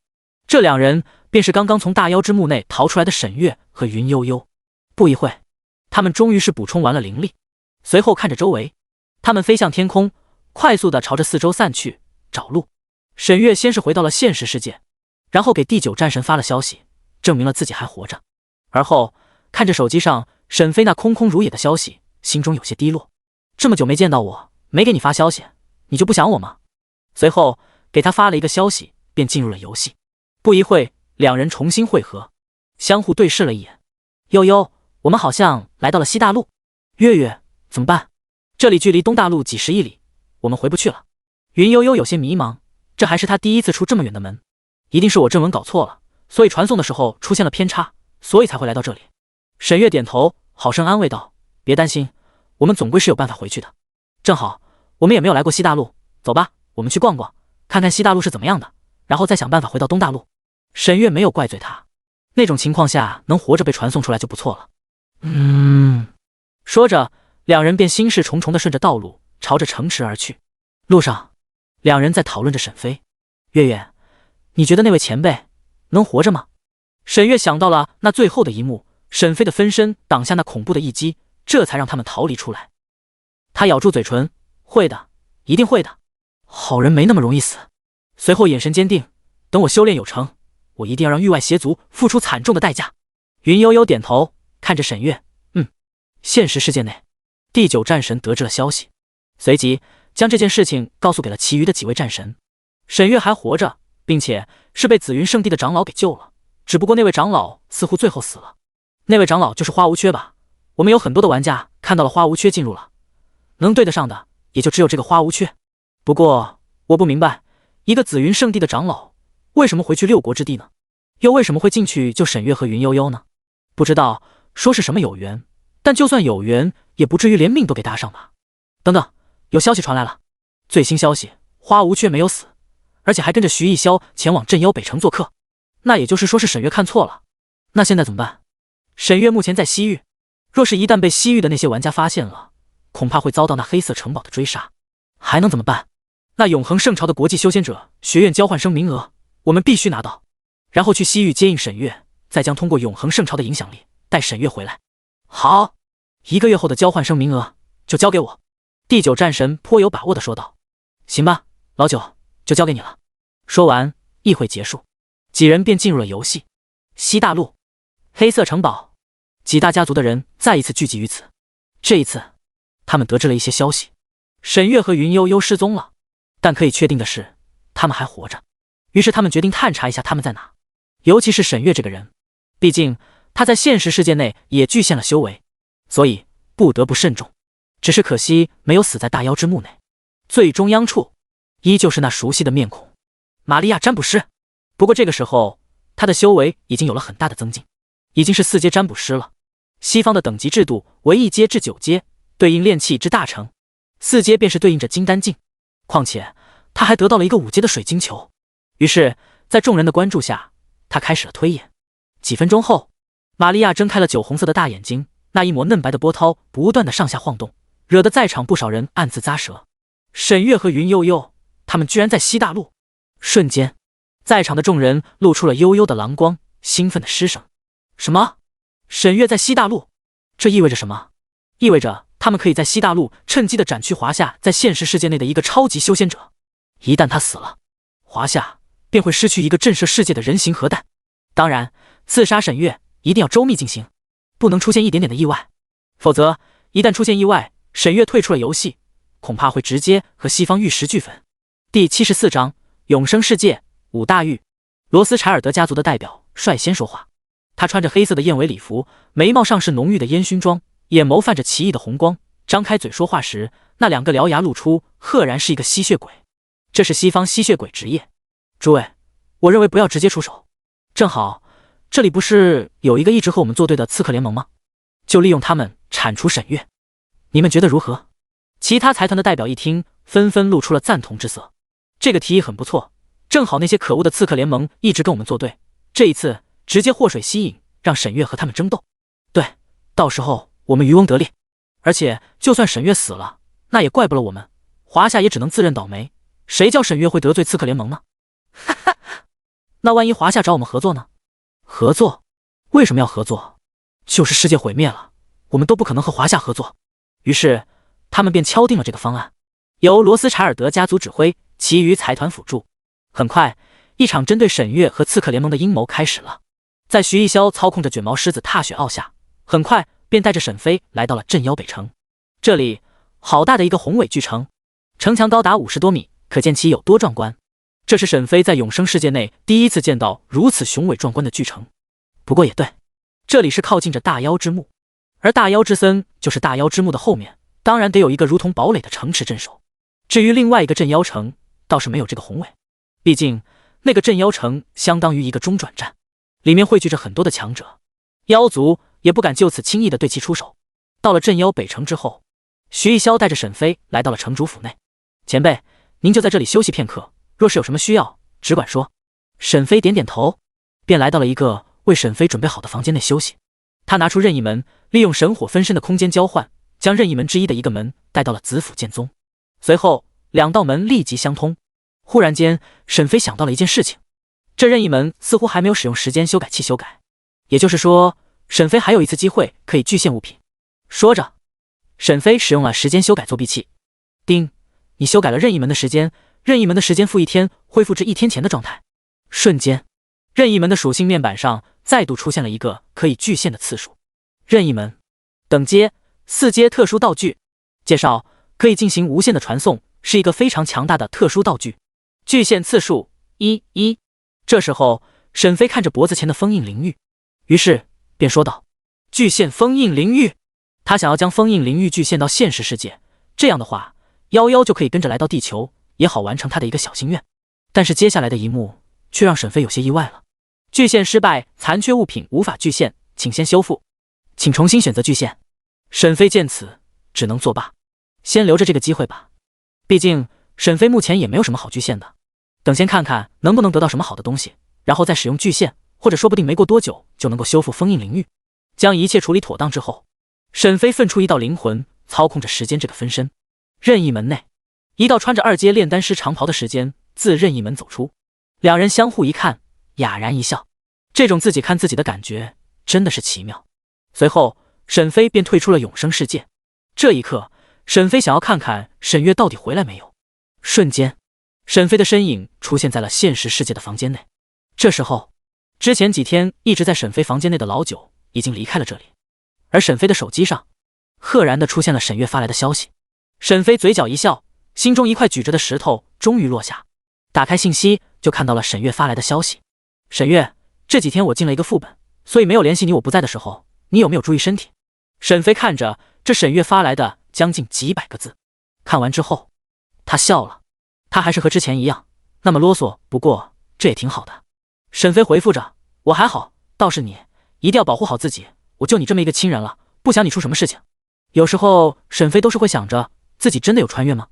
这2人便是刚刚从大妖之墓内逃出来的沈月和云悠悠。不一会，他们终于是补充完了灵力，随后看着周围，他们飞向天空，快速地朝着四周散去，找路。沈月先是回到了现实世界，然后给第9战神发了消息，证明了自己还活着。而后看着手机上沈飞那空空如也的消息，心中有些低落。这么久没见到我，没给你发消息，你就不想我吗？随后给他发了一个消息，便进入了游戏。不一会，2人重新汇合，相互对视了一眼。悠悠，我们好像来到了西大陆。月月，怎么办？这里距离东大陆几10亿里，我们回不去了。云悠悠有些迷茫，这还是他第一次出这么远的门，一定是我阵文搞错了，所以传送的时候出现了偏差，所以才会来到这里。沈月点头，好生安慰道：别担心，我们总归是有办法回去的。正好我们也没有来过西大陆，走吧，我们去逛逛，看看西大陆是怎么样的，然后再想办法回到东大陆。沈月没有怪罪他，那种情况下能活着被传送出来就不错了。说着，2人便心事重重地顺着道路朝着城池而去。路上，2人在讨论着沈飞。月月，你觉得那位前辈能活着吗？沈月想到了那最后的一幕，沈飞的分身挡下那恐怖的一击，这才让他们逃离出来。他咬住嘴唇，会的，一定会的，好人没那么容易死。随后眼神坚定，等我修炼有成，我一定要让域外邪族付出惨重的代价。云悠悠点头，看着沈月，现实世界内，第9战神得知了消息，随即将这件事情告诉给了其余的几位战神。沈月还活着，并且是被紫云圣地的长老给救了，只不过那位长老似乎最后死了。那位长老就是花无缺吧？我们有很多的玩家看到了花无缺进入了，能对得上的也就只有这个花无缺。不过我不明白，一个紫云圣地的长老为什么回去6国之地呢？又为什么会进去救沈月和云悠悠呢？不知道，说是什么有缘，但就算有缘，也不至于连命都给搭上吧。等等，有消息传来了，最新消息，花无缺没有死，而且还跟着徐逸霄前往镇妖北城做客。那也就是说是沈月看错了。那现在怎么办？沈月目前在西域，若是一旦被西域的那些玩家发现了，恐怕会遭到那黑色城堡的追杀。还能怎么办？那永恒圣朝的国际修仙者学院交换生名额，我们必须拿到，然后去西域接应沈月，再将通过永恒圣朝的影响力带沈月回来。好，1个月后的交换生名额就交给我。第9战神颇有把握地说道。行吧，老九，就交给你了。说完，议会结束，几人便进入了游戏。西大陆黑色城堡，几大家族的人再一次聚集于此。这一次，他们得知了一些消息，沈月和云悠悠失踪了，但可以确定的是，他们还活着。于是他们决定探查一下他们在哪，尤其是沈月这个人，毕竟他在现实世界内也具现了修为，所以不得不慎重。只是可惜没有死在大妖之墓内。最中央处依旧是那熟悉的面孔，玛利亚占卜师。不过这个时候他的修为已经有了很大的增进，已经是4阶占卜师了。西方的等级制度为1阶至9阶，对应炼器之大成，4阶便是对应着金丹境。况且他还得到了一个5阶的水晶球。于是在众人的关注下，他开始了推演。几分钟后，玛利亚睁开了酒红色的大眼睛，那一抹嫩白的波涛不断的上下晃动，惹得在场不少人暗自咂舌。沈月和云悠悠他们居然在西大陆。瞬间在场的众人露出了悠悠的狼光，兴奋的失声。什么？沈月在西大陆？这意味着什么？意味着他们可以在西大陆趁机的斩去华夏在现实世界内的一个超级修仙者。一旦他死了，华夏便会失去一个震慑世界的人形核弹。当然，刺杀沈月一定要周密进行，不能出现一点点的意外，否则一旦出现意外，沈月退出了游戏，恐怕会直接和西方玉石俱焚。第74章永生世界5大域。罗斯柴尔德家族的代表率先说话，他穿着黑色的燕尾礼服，眉毛上是浓郁的烟熏妆，眼眸泛着奇异的红光，张开嘴说话时，那2个獠牙露出，赫然是一个吸血鬼。这是西方吸血鬼职业。诸位，我认为不要直接出手，正好这里不是有一个一直和我们作对的刺客联盟吗？就利用他们铲除沈月，你们觉得如何？其他财团的代表一听，纷纷露出了赞同之色。这个提议很不错，正好那些可恶的刺客联盟一直跟我们作对，这一次直接祸水吸引，让沈月和他们争斗。对，到时候我们渔翁得利。而且就算沈月死了，那也怪不了我们，华夏也只能自认倒霉。谁叫沈月会得罪刺客联盟呢？哈哈，那万一华夏找我们合作呢？合作？为什么要合作？就是世界毁灭了，我们都不可能和华夏合作。于是他们便敲定了这个方案，由罗斯柴尔德家族指挥，其余财团辅助。很快，一场针对沈月和刺客联盟的阴谋开始了。在徐一潇操控着卷毛狮子踏雪傲下，很快便带着沈飞来到了镇妖北城。这里好大的一个宏伟巨城，城墙高达50多米，可见其有多壮观。这是沈飞在永生世界内第一次见到如此雄伟壮观的巨城。不过也对，这里是靠近着大妖之墓，而大妖之森就是大妖之墓的后面，当然得有一个如同堡垒的城池镇守。至于另外一个镇妖城，倒是没有这个宏伟，毕竟那个镇妖城相当于一个中转站，里面汇聚着很多的强者，妖族也不敢就此轻易的对其出手。到了镇妖北城之后，徐一潇带着沈飞来到了城主府内。前辈，您就在这里休息片刻，若是有什么需要，只管说。沈飞点点头，便来到了一个为沈飞准备好的房间内休息。他拿出任意门，利用神火分身的空间交换，将任意门之一的一个门带到了紫府剑宗。随后2道门立即相通。忽然间，沈飞想到了一件事情，这任意门似乎还没有使用时间修改器修改，也就是说，沈飞还有一次机会可以具现物品。说着，沈飞使用了时间修改作弊器。叮，你修改了任意门的时间，任意门的时间负1天，恢复至1天前的状态。瞬间，任意门的属性面板上再度出现了一个可以具现的次数。任意门等阶4阶特殊道具。介绍：可以进行无限的传送，是一个非常强大的特殊道具。具现次数1。这时候，沈飞看着脖子前的封印灵玉，于是便说道：具现封印灵玉。他想要将封印灵玉具现到现实世界，这样的话，夭夭就可以跟着来到地球，也好完成他的一个小心愿。但是接下来的一幕却让沈飞有些意外了。具现失败，残缺物品无法具现，请先修复，请重新选择具现。沈飞见此只能作罢，先留着这个机会吧。毕竟沈飞目前也没有什么好具现的，等先看看能不能得到什么好的东西，然后再使用具现，或者说不定没过多久就能够修复封印灵域。将一切处理妥当之后，沈飞分出一道灵魂，操控着时间这个分身。任意门内，一道穿着2阶炼丹师长袍的时间自任意门走出，两人相互一看，哑然一笑。这种自己看自己的感觉真的是奇妙。随后，沈飞便退出了永生世界。这一刻，沈飞想要看看沈月到底回来没有。瞬间，沈飞的身影出现在了现实世界的房间内。这时候，之前几天一直在沈飞房间内的老九已经离开了这里，而沈飞的手机上赫然地出现了沈月发来的消息。沈飞嘴角一笑，心中一块举着的石头终于落下。打开信息就看到了沈月发来的消息：沈月，这几天我进了一个副本，所以没有联系你，我不在的时候，你有没有注意身体？沈飞看着这沈月发来的将近几百个字，看完之后他笑了。他还是和之前一样那么啰嗦，不过这也挺好的。沈飞回复着：我还好，倒是你一定要保护好自己，我就你这么一个亲人了，不想你出什么事情。有时候沈飞都是会想着自己真的有穿越吗？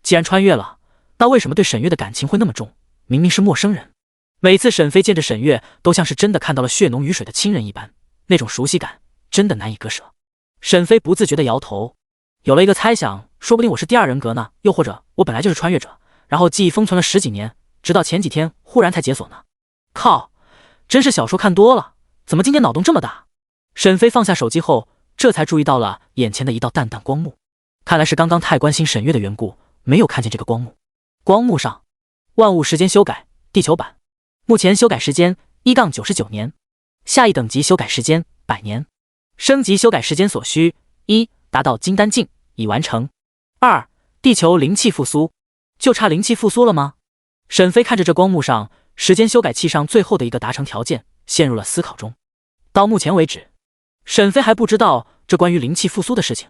既然穿越了，那为什么对沈月的感情会那么重？明明是陌生人。每次沈飞见着沈月都像是真的看到了血浓于水的亲人一般，那种熟悉感真的难以割舍。沈飞不自觉地摇头，有了一个猜想，说不定我是第二人格呢，又或者我本来就是穿越者，然后记忆封存了10几年，直到前几天忽然才解锁呢。靠，真是小说看多了，怎么今天脑洞这么大？沈飞放下手机后，这才注意到了眼前的一道淡淡光幕，看来是刚刚太关心沈月的缘故，没有看见这个光幕。光幕上，万物时间修改，地球版，目前修改时间1-99年，下一等级修改时间100年，升级修改时间所需：1. 达到金丹境，已完成。2. 地球灵气复苏，就差灵气复苏了吗？沈飞看着这光幕上时间修改器上最后的一个达成条件，陷入了思考中。到目前为止，沈飞还不知道这关于灵气复苏的事情。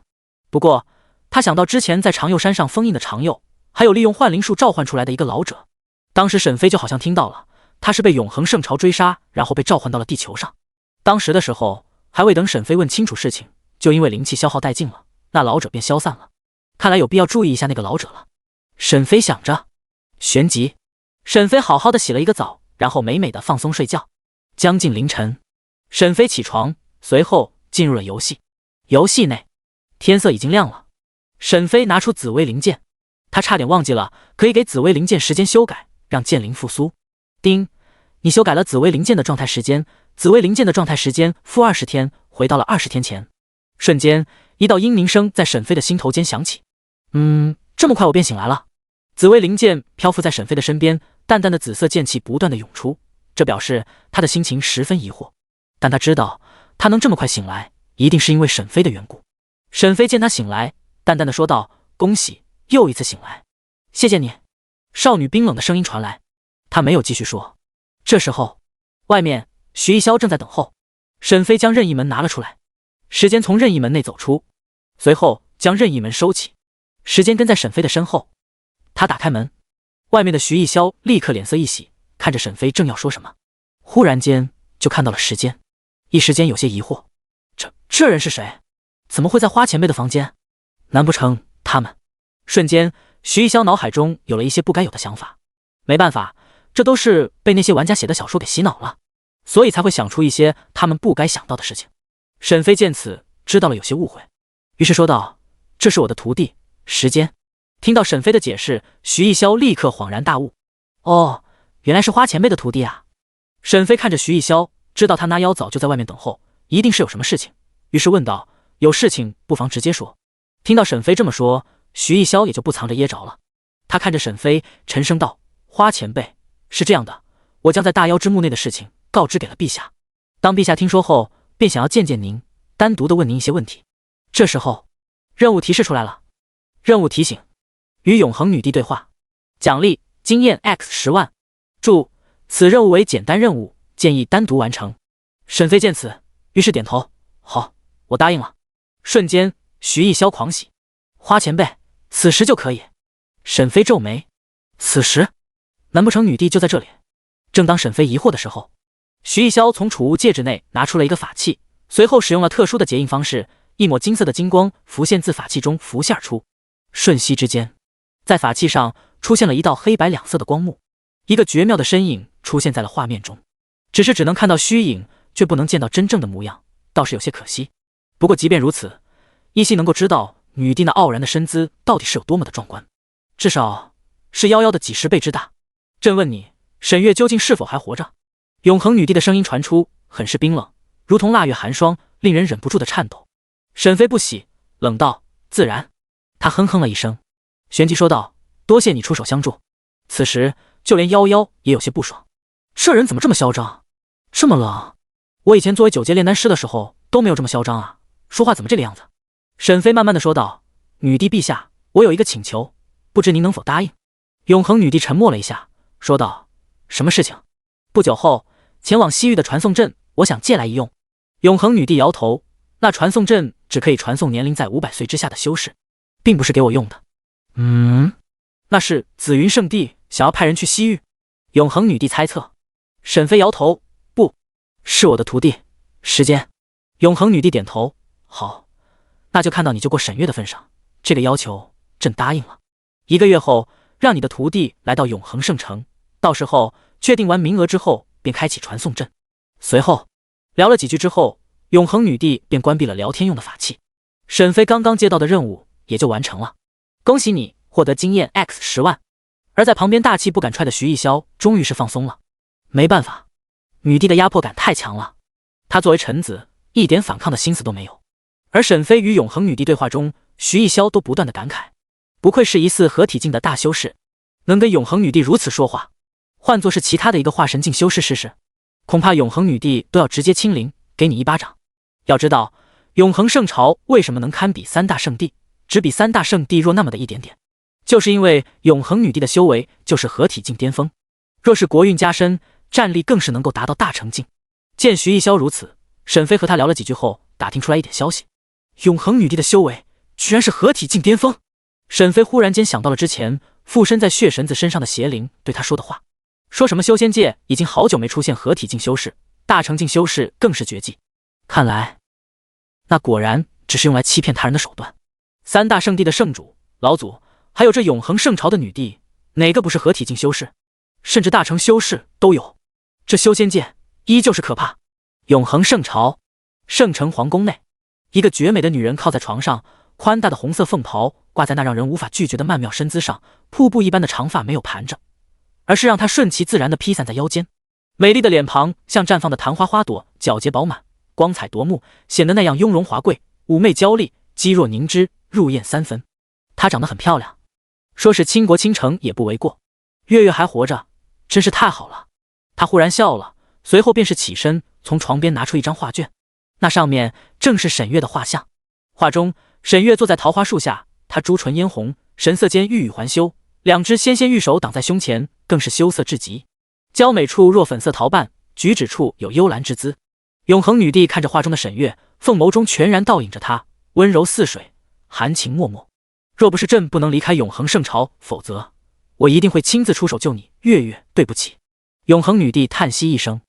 不过，他想到之前在长佑山上封印的长佑，还有利用幻灵术召唤出来的一个老者。当时沈飞就好像听到了，他是被永恒圣朝追杀，然后被召唤到了地球上。当时的时候，还未等沈飞问清楚事情，就因为灵气消耗殆尽了，那老者便消散了。看来有必要注意一下那个老者了。沈飞想着，旋即，沈飞好好的洗了一个澡，然后美美的放松睡觉。将近凌晨，沈飞起床，随后进入了游戏。游戏内，天色已经亮了。沈飞拿出紫薇灵剑，他差点忘记了可以给紫薇灵剑时间修改，让剑灵复苏。叮，你修改了紫薇灵剑的状态时间，紫薇灵剑的状态时间-20天，回到了20天前。瞬间，一道嘤咛声在沈飞的心头间响起。这么快我便醒来了。紫薇灵剑漂浮在沈飞的身边，淡淡的紫色剑气不断的涌出，这表示他的心情十分疑惑。但他知道，他能这么快醒来，一定是因为沈飞的缘故。沈飞见他醒来，淡淡的说道：恭喜，又一次醒来。谢谢你。少女冰冷的声音传来，他没有继续说。这时候，外面徐一潇正在等候。沈飞将任意门拿了出来，时间从任意门内走出，随后将任意门收起，时间跟在沈飞的身后。他打开门，外面的徐一潇立刻脸色一喜，看着沈飞正要说什么，忽然间就看到了时间，一时间有些疑惑，这人是谁？怎么会在花前辈的房间？难不成他们？瞬间，徐一潇脑海中有了一些不该有的想法。没办法，这都是被那些玩家写的小说给洗脑了，所以才会想出一些他们不该想到的事情。沈飞见此，知道了有些误会，于是说道：这是我的徒弟，时间。听到沈飞的解释，徐一潇立刻恍然大悟。哦，原来是花前辈的徒弟啊。沈飞看着徐一潇，知道他拿妖早就在外面等候，一定是有什么事情，于是问道：有事情不妨直接说。听到沈飞这么说，徐一潇也就不藏着掖着了。他看着沈飞，沉声道：花前辈，是这样的，我将在大妖之墓内的事情告知给了陛下。当陛下听说后，便想要见见您，单独的问您一些问题。这时候，任务提示出来了。任务提醒：与永恒女帝对话，奖励经验 X10万。注：此任务为简单任务，建议单独完成。沈飞见此，于是点头：好，我答应了。瞬间，徐一潇狂喜：花前辈，此时就可以。沈飞皱眉：此时？难不成女帝就在这里？正当沈飞疑惑的时候，徐一潇从储物戒指内拿出了一个法器，随后使用了特殊的结印方式，一抹金色的金光浮现自法器中浮现而出。瞬息之间，在法器上出现了一道黑白两色的光幕，一个绝妙的身影出现在了画面中。只能看到虚影，却不能见到真正的模样，倒是有些可惜。不过即便如此，依稀能够知道女帝那傲然的身姿到底是有多么的壮观，至少是夭夭的几十倍之大。朕问你，沈月究竟是否还活着？永恒女帝的声音传出，很是冰冷，如同腊月寒霜，令人忍不住的颤抖。沈飞不喜，冷道：自然。他哼哼了一声，旋即说道：多谢你出手相助。此时就连夭夭也有些不爽，这人怎么这么嚣张，这么冷？我以前作为9阶炼丹师的时候都没有这么嚣张啊，说话怎么这个样子？沈飞慢慢的说道：女帝陛下，我有一个请求，不知您能否答应？永恒女帝沉默了一下，说道：什么事情？不久后前往西域的传送阵，我想借来一用。永恒女帝摇头，那传送阵只可以传送年龄在500岁之下的修士，并不是给我用的。那是紫云圣地想要派人去西域？永恒女帝猜测。沈飞摇头，不是我的徒弟时间。永恒女帝点头，好，那就看到你救过沈月的份上，这个要求朕答应了。1个月后让你的徒弟来到永恒圣城，到时候确定完名额之后便开启传送阵。随后聊了几句之后，永恒女帝便关闭了聊天用的法器。沈飞刚刚接到的任务也就完成了，恭喜你获得经验 X10万。而在旁边大气不敢踹的徐艺潇终于是放松了。没办法，女帝的压迫感太强了，他作为臣子一点反抗的心思都没有。而沈飞与永恒女帝对话中，徐艺潇都不断的感慨，不愧是疑似合体境的大修士，能跟永恒女帝如此说话，换作是其他的一个化神境修士试试，恐怕永恒女帝都要直接亲临给你一巴掌。要知道永恒圣朝为什么能堪比3大圣地，只比3大圣地弱那么的一点点，就是因为永恒女帝的修为就是合体境巅峰，若是国运加深，战力更是能够达到大成境。见徐艺潇如此，沈飞和他聊了几句后，打听出来一点消息，永恒女帝的修为居然是合体境巅峰。沈飞忽然间想到了之前附身在血神子身上的邪灵对他说的话，说什么修仙界已经好久没出现合体境修士，大成境修士更是绝技。看来那果然只是用来欺骗他人的手段。3大圣地的圣主、老祖，还有这永恒圣朝的女帝，哪个不是合体境修士？甚至大成修士都有。这修仙界依旧是可怕。永恒圣朝圣城皇宫内，一个绝美的女人靠在床上，宽大的红色凤袍挂在那让人无法拒绝的曼妙身姿上，瀑布一般的长发没有盘着，而是让她顺其自然地披散在腰间。美丽的脸庞像绽放的昙花花朵，皎洁饱满，光彩夺目，显得那样雍容华贵，妩媚娇丽，肌若凝脂，入艳3分。她长得很漂亮，说是倾国倾城也不为过。月月还活着，真是太好了。他忽然笑了，随后便是起身从床边拿出一张画卷，那上面正是沈月的画像。画中沈月坐在桃花树下，她朱唇嫣红，神色间欲语还休，2只纤纤玉手挡在胸前，更是羞涩至极。娇美处若粉色桃瓣，举止处有幽兰之姿。永恒女帝看着画中的沈月，凤眸中全然倒映着她，温柔似水，含情脉脉。若不是朕不能离开永恒圣朝，否则我一定会亲自出手救你。月月，对不起。永恒女帝叹息一声，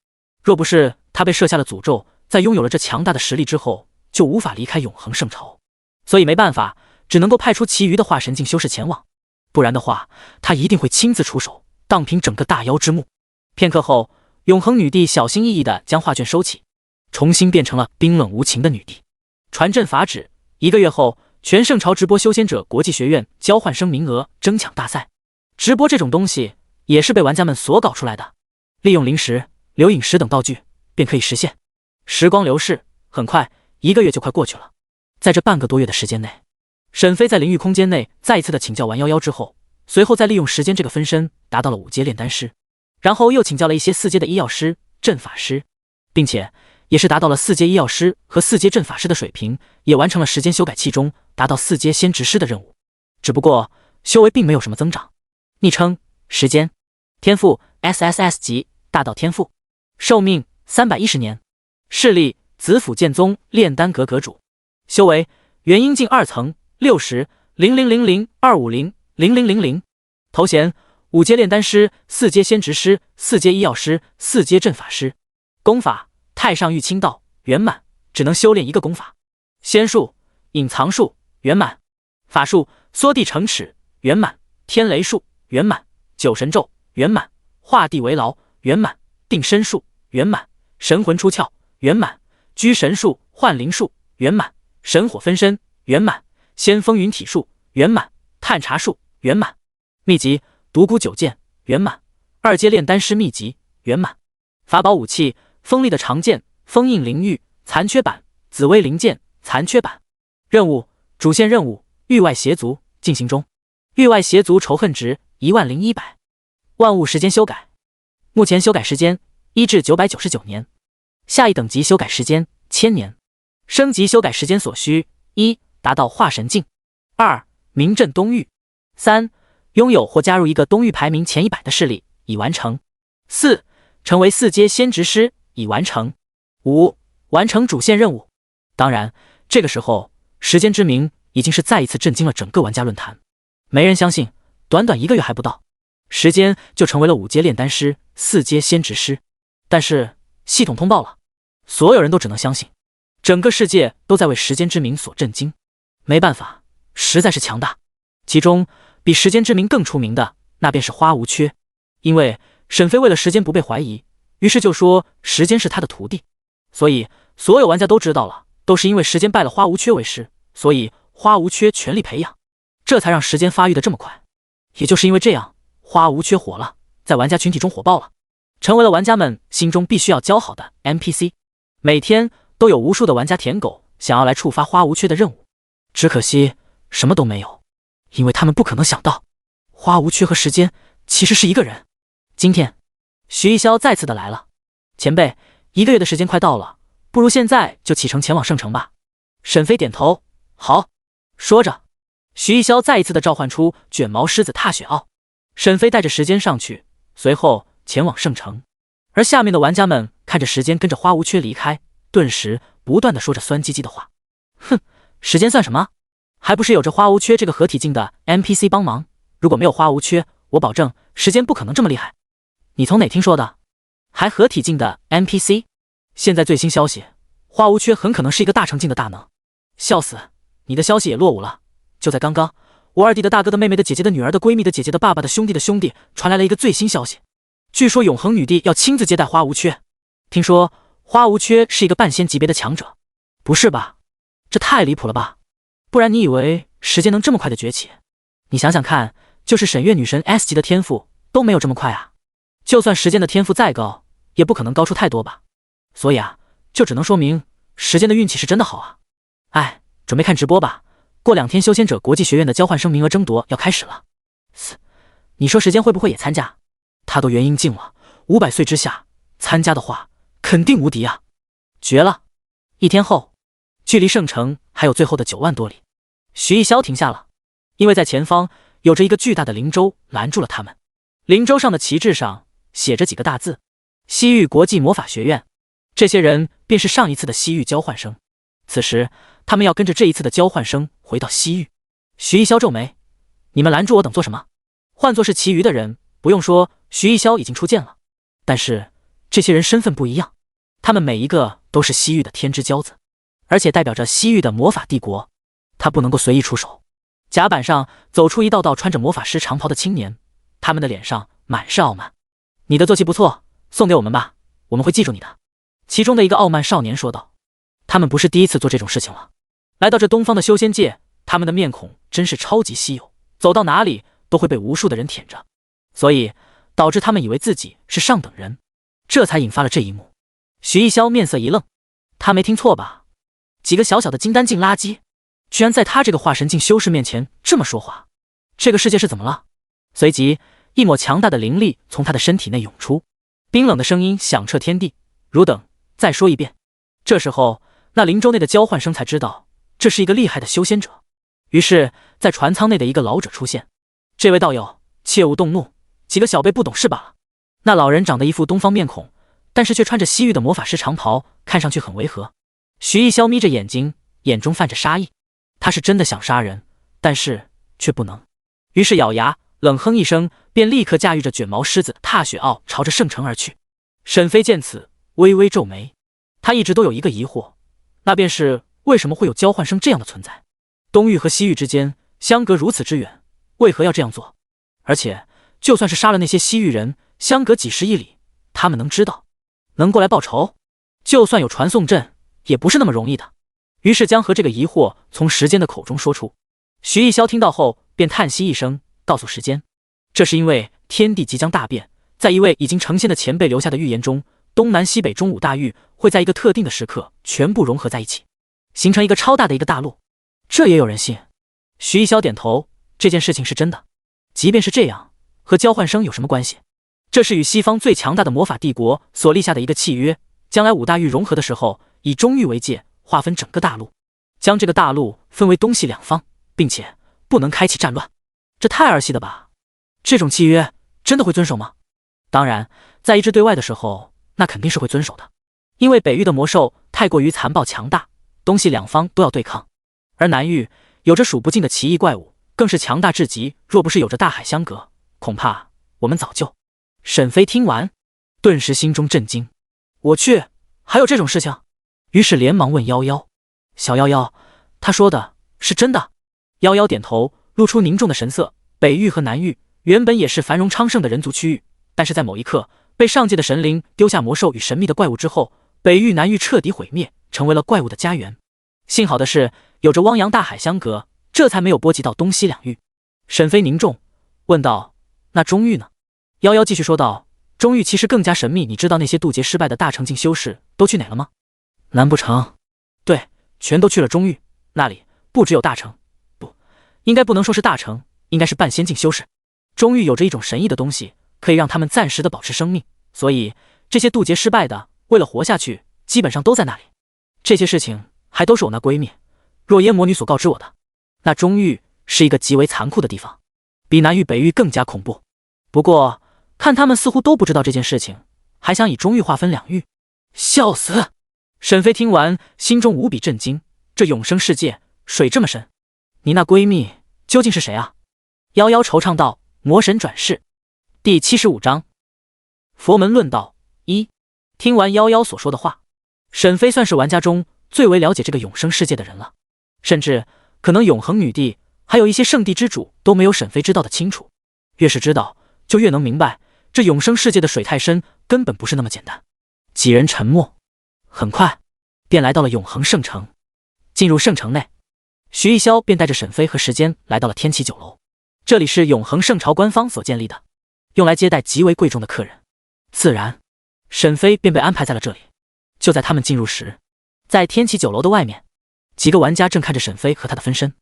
若不是她被设下了诅咒，在拥有了这强大的实力之后，就无法离开永恒圣朝，所以没办法，只能够派出其余的化神境修士前往，不然的话，她一定会亲自出手，荡平整个大妖之墓。片刻后，永恒女帝小心翼翼地将画卷收起，重新变成了冰冷无情的女帝。传朕法旨，1个月后，全圣朝直播修仙者国际学院交换生名额争抢大赛。直播这种东西也是被玩家们所搞出来的，利用灵石、流影石等道具便可以实现。时光流逝，很快1个月就快过去了。在这半个多月的时间内，沈飞在灵域空间内再一次的请教完夭夭之后，随后再利用时间这个分身达到了5阶炼丹师，然后又请教了一些4阶的医药师、阵法师，并且也是达到了4阶医药师和4阶阵法师的水平，也完成了时间修改器中达到4阶先执师的任务。只不过修为并没有什么增长。昵称时间，天赋 SSS 级大道天赋，寿命310年，势力紫府剑宗炼丹阁阁主，修为元婴境2层600002500000，头衔5阶炼丹师、4阶先执师、4阶医药师、4阶阵法师，功法太上玉清道圆满，只能修炼1个功法。仙术隐藏术圆满，法术缩地成尺圆满，天雷术圆满，九神咒圆满，画地为牢圆满，定身术圆满；神魂出窍圆满；居神术、幻灵术圆满；神火分身圆满；仙风云体术圆满；探查术圆满；秘籍独孤九剑圆满；二阶炼丹师秘籍圆满；法宝武器锋利的长剑封印灵玉残缺版，紫薇灵剑残缺版。任务主线任务域外邪族进行中，域外邪族仇恨值10100，万物时间修改，目前修改时间1至999年，下一等级修改时间1000年，升级修改时间所需：1. 达到化神境；2. 名震东域；3. 拥有或加入一个东域排名前100的势力，已完成；4. 成为4阶仙职师，已完成；5. 完成主线任务。当然，这个时候时间之名已经是再一次震惊了整个玩家论坛，没人相信短短1个月还不到，时间就成为了5阶炼丹师、4阶仙职师。但是系统通报了，所有人都只能相信，整个世界都在为时间之名所震惊。没办法，实在是强大。其中比时间之名更出名的，那便是花无缺。因为沈飞为了时间不被怀疑，于是就说时间是他的徒弟，所以所有玩家都知道了，都是因为时间拜了花无缺为师，所以花无缺全力培养，这才让时间发育的这么快。也就是因为这样，花无缺火了，在玩家群体中火爆了，成为了玩家们心中必须要交好的 NPC。 每天都有无数的玩家舔狗想要来触发花无缺的任务，只可惜什么都没有，因为他们不可能想到花无缺和时间其实是一个人。今天徐一潇再次的来了，前辈，1个月的时间快到了，不如现在就启程前往圣城吧。沈飞点头，好。说着，徐一潇再一次的召唤出卷毛狮子踏雪奥，沈飞带着时间上去，随后前往圣城。而下面的玩家们看着时间跟着花无缺离开，顿时不断的说着酸唧唧的话。哼，时间算什么？还不是有着花无缺这个合体境的 NPC 帮忙，如果没有花无缺，我保证时间不可能这么厉害。你从哪听说的？还合体境的 NPC？ 现在最新消息，花无缺很可能是一个大成境的大能。笑死，你的消息也落伍了。就在刚刚，我二弟的大哥的妹妹的姐姐的女儿的闺蜜的姐姐的爸爸的兄弟的兄弟传来了一个最新消息，据说永恒女帝要亲自接待花无缺。听说花无缺是一个半仙级别的强者。不是吧，这太离谱了吧，不然你以为时间能这么快的崛起？你想想看，就是沈月女神 S 级的天赋都没有这么快啊，就算时间的天赋再高，也不可能高出太多吧。所以啊，就只能说明时间的运气是真的好啊。哎，准备看直播吧，过2天修仙者国际学院的交换生名额争夺要开始了。你说时间会不会也参加？他都元婴境了，500岁之下参加的话肯定无敌啊，绝了。1天后，距离圣城还有最后的9万多里，徐一潇停下了，因为在前方有着一个巨大的灵舟拦住了他们。灵舟上的旗帜上写着几个大字：西域国际魔法学院。这些人便是上一次的西域交换生，此时他们要跟着这一次的交换生回到西域。徐一潇皱眉，你们拦住我等做什么？换作是其余的人，不用说，徐一潇已经出剑了，但是这些人身份不一样，他们每一个都是西域的天之骄子，而且代表着西域的魔法帝国，他不能够随意出手。甲板上走出一道道穿着魔法师长袍的青年，他们的脸上满是傲慢。你的坐骑不错，送给我们吧，我们会记住你的。其中的一个傲慢少年说道。他们不是第一次做这种事情了，来到这东方的修仙界，他们的面孔真是超级稀有，走到哪里都会被无数的人舔着，所以导致他们以为自己是上等人，这才引发了这一幕。徐一潇面色一愣，他没听错吧？几个小小的金丹境垃圾，居然在他这个化神境修士面前这么说话，这个世界是怎么了？随即一抹强大的灵力从他的身体内涌出，冰冷的声音响彻天地，汝等再说一遍。这时候那灵舟内的交换生才知道这是一个厉害的修仙者，于是在船舱内的一个老者出现。这位道友切勿动怒，几个小辈不懂事罢了。那老人长得一副东方面孔，但是却穿着西域的魔法师长袍，看上去很违和。徐一潇眯着眼睛，眼中泛着杀意，他是真的想杀人，但是却不能，于是咬牙冷哼一声，便立刻驾驭着卷毛狮子踏雪奥朝着圣城而去。沈飞见此微微皱眉，他一直都有一个疑惑，那便是为什么会有交换生这样的存在？东域和西域之间相隔如此之远，为何要这样做？而且就算是杀了那些西域人，相隔几十亿里，他们能知道？能过来报仇？就算有传送阵，也不是那么容易的。于是将和这个疑惑从时间的口中说出。徐艺潇听到后便叹息一声，告诉时间，这是因为天地即将大变，在一位已经成仙的前辈留下的预言中，东南西北中五大域会在一个特定的时刻全部融合在一起，形成一个超大的一个大陆。这也有人信？徐艺潇点头，这件事情是真的。即便是这样，和交换生有什么关系？这是与西方最强大的魔法帝国所立下的一个契约，将来五大域融合的时候，以中域为界，划分整个大陆，将这个大陆分为东西两方，并且不能开启战乱。这太儿戏了吧？这种契约真的会遵守吗？当然，在一致对外的时候，那肯定是会遵守的。因为北域的魔兽太过于残暴强大，东西两方都要对抗，而南域有着数不尽的奇异怪物，更是强大至极，若不是有着大海相隔，恐怕我们早就……沈飞听完，顿时心中震惊。我去，还有这种事情？于是连忙问夭夭：“小夭夭，他说的是真的？”夭夭点头，露出凝重的神色。北域和南域原本也是繁荣昌盛的人族区域，但是在某一刻被上界的神灵丢下魔兽与神秘的怪物之后，北域南域彻底毁灭，成为了怪物的家园。幸好的是有着汪洋大海相隔，这才没有波及到东西两域。沈飞凝重问道：“那中域呢？”夭夭继续说道：“中域其实更加神秘，你知道那些渡劫失败的大成境修士都去哪了吗？”难不成？对，全都去了中域。那里不只有大成，不，应该不能说是大成，应该是半仙境修士。中域有着一种神异的东西，可以让他们暂时的保持生命，所以这些渡劫失败的，为了活下去，基本上都在那里。这些事情还都是我那闺蜜若烟魔女所告知我的。那中域是一个极为残酷的地方，比南域北域更加恐怖。不过看他们似乎都不知道这件事情，还想以中域划分两域，笑死！沈飞听完，心中无比震惊，这永生世界水这么深，你那闺蜜究竟是谁啊？夭夭惆怅道：“魔神转世。”第75章佛门论道一。听完夭夭所说的话，沈飞算是玩家中最为了解这个永生世界的人了，甚至可能永恒女帝还有一些圣地之主都没有沈飞知道的清楚。越是知道，就越能明白这永生世界的水太深，根本不是那么简单。几人沉默，很快便来到了永恒圣城。进入圣城内，徐艺潇便带着沈飞和时间来到了天启酒楼。这里是永恒圣朝官方所建立的，用来接待极为贵重的客人。自然，沈飞便被安排在了这里。就在他们进入时，在天启酒楼的外面，几个玩家正看着沈飞和他的分身，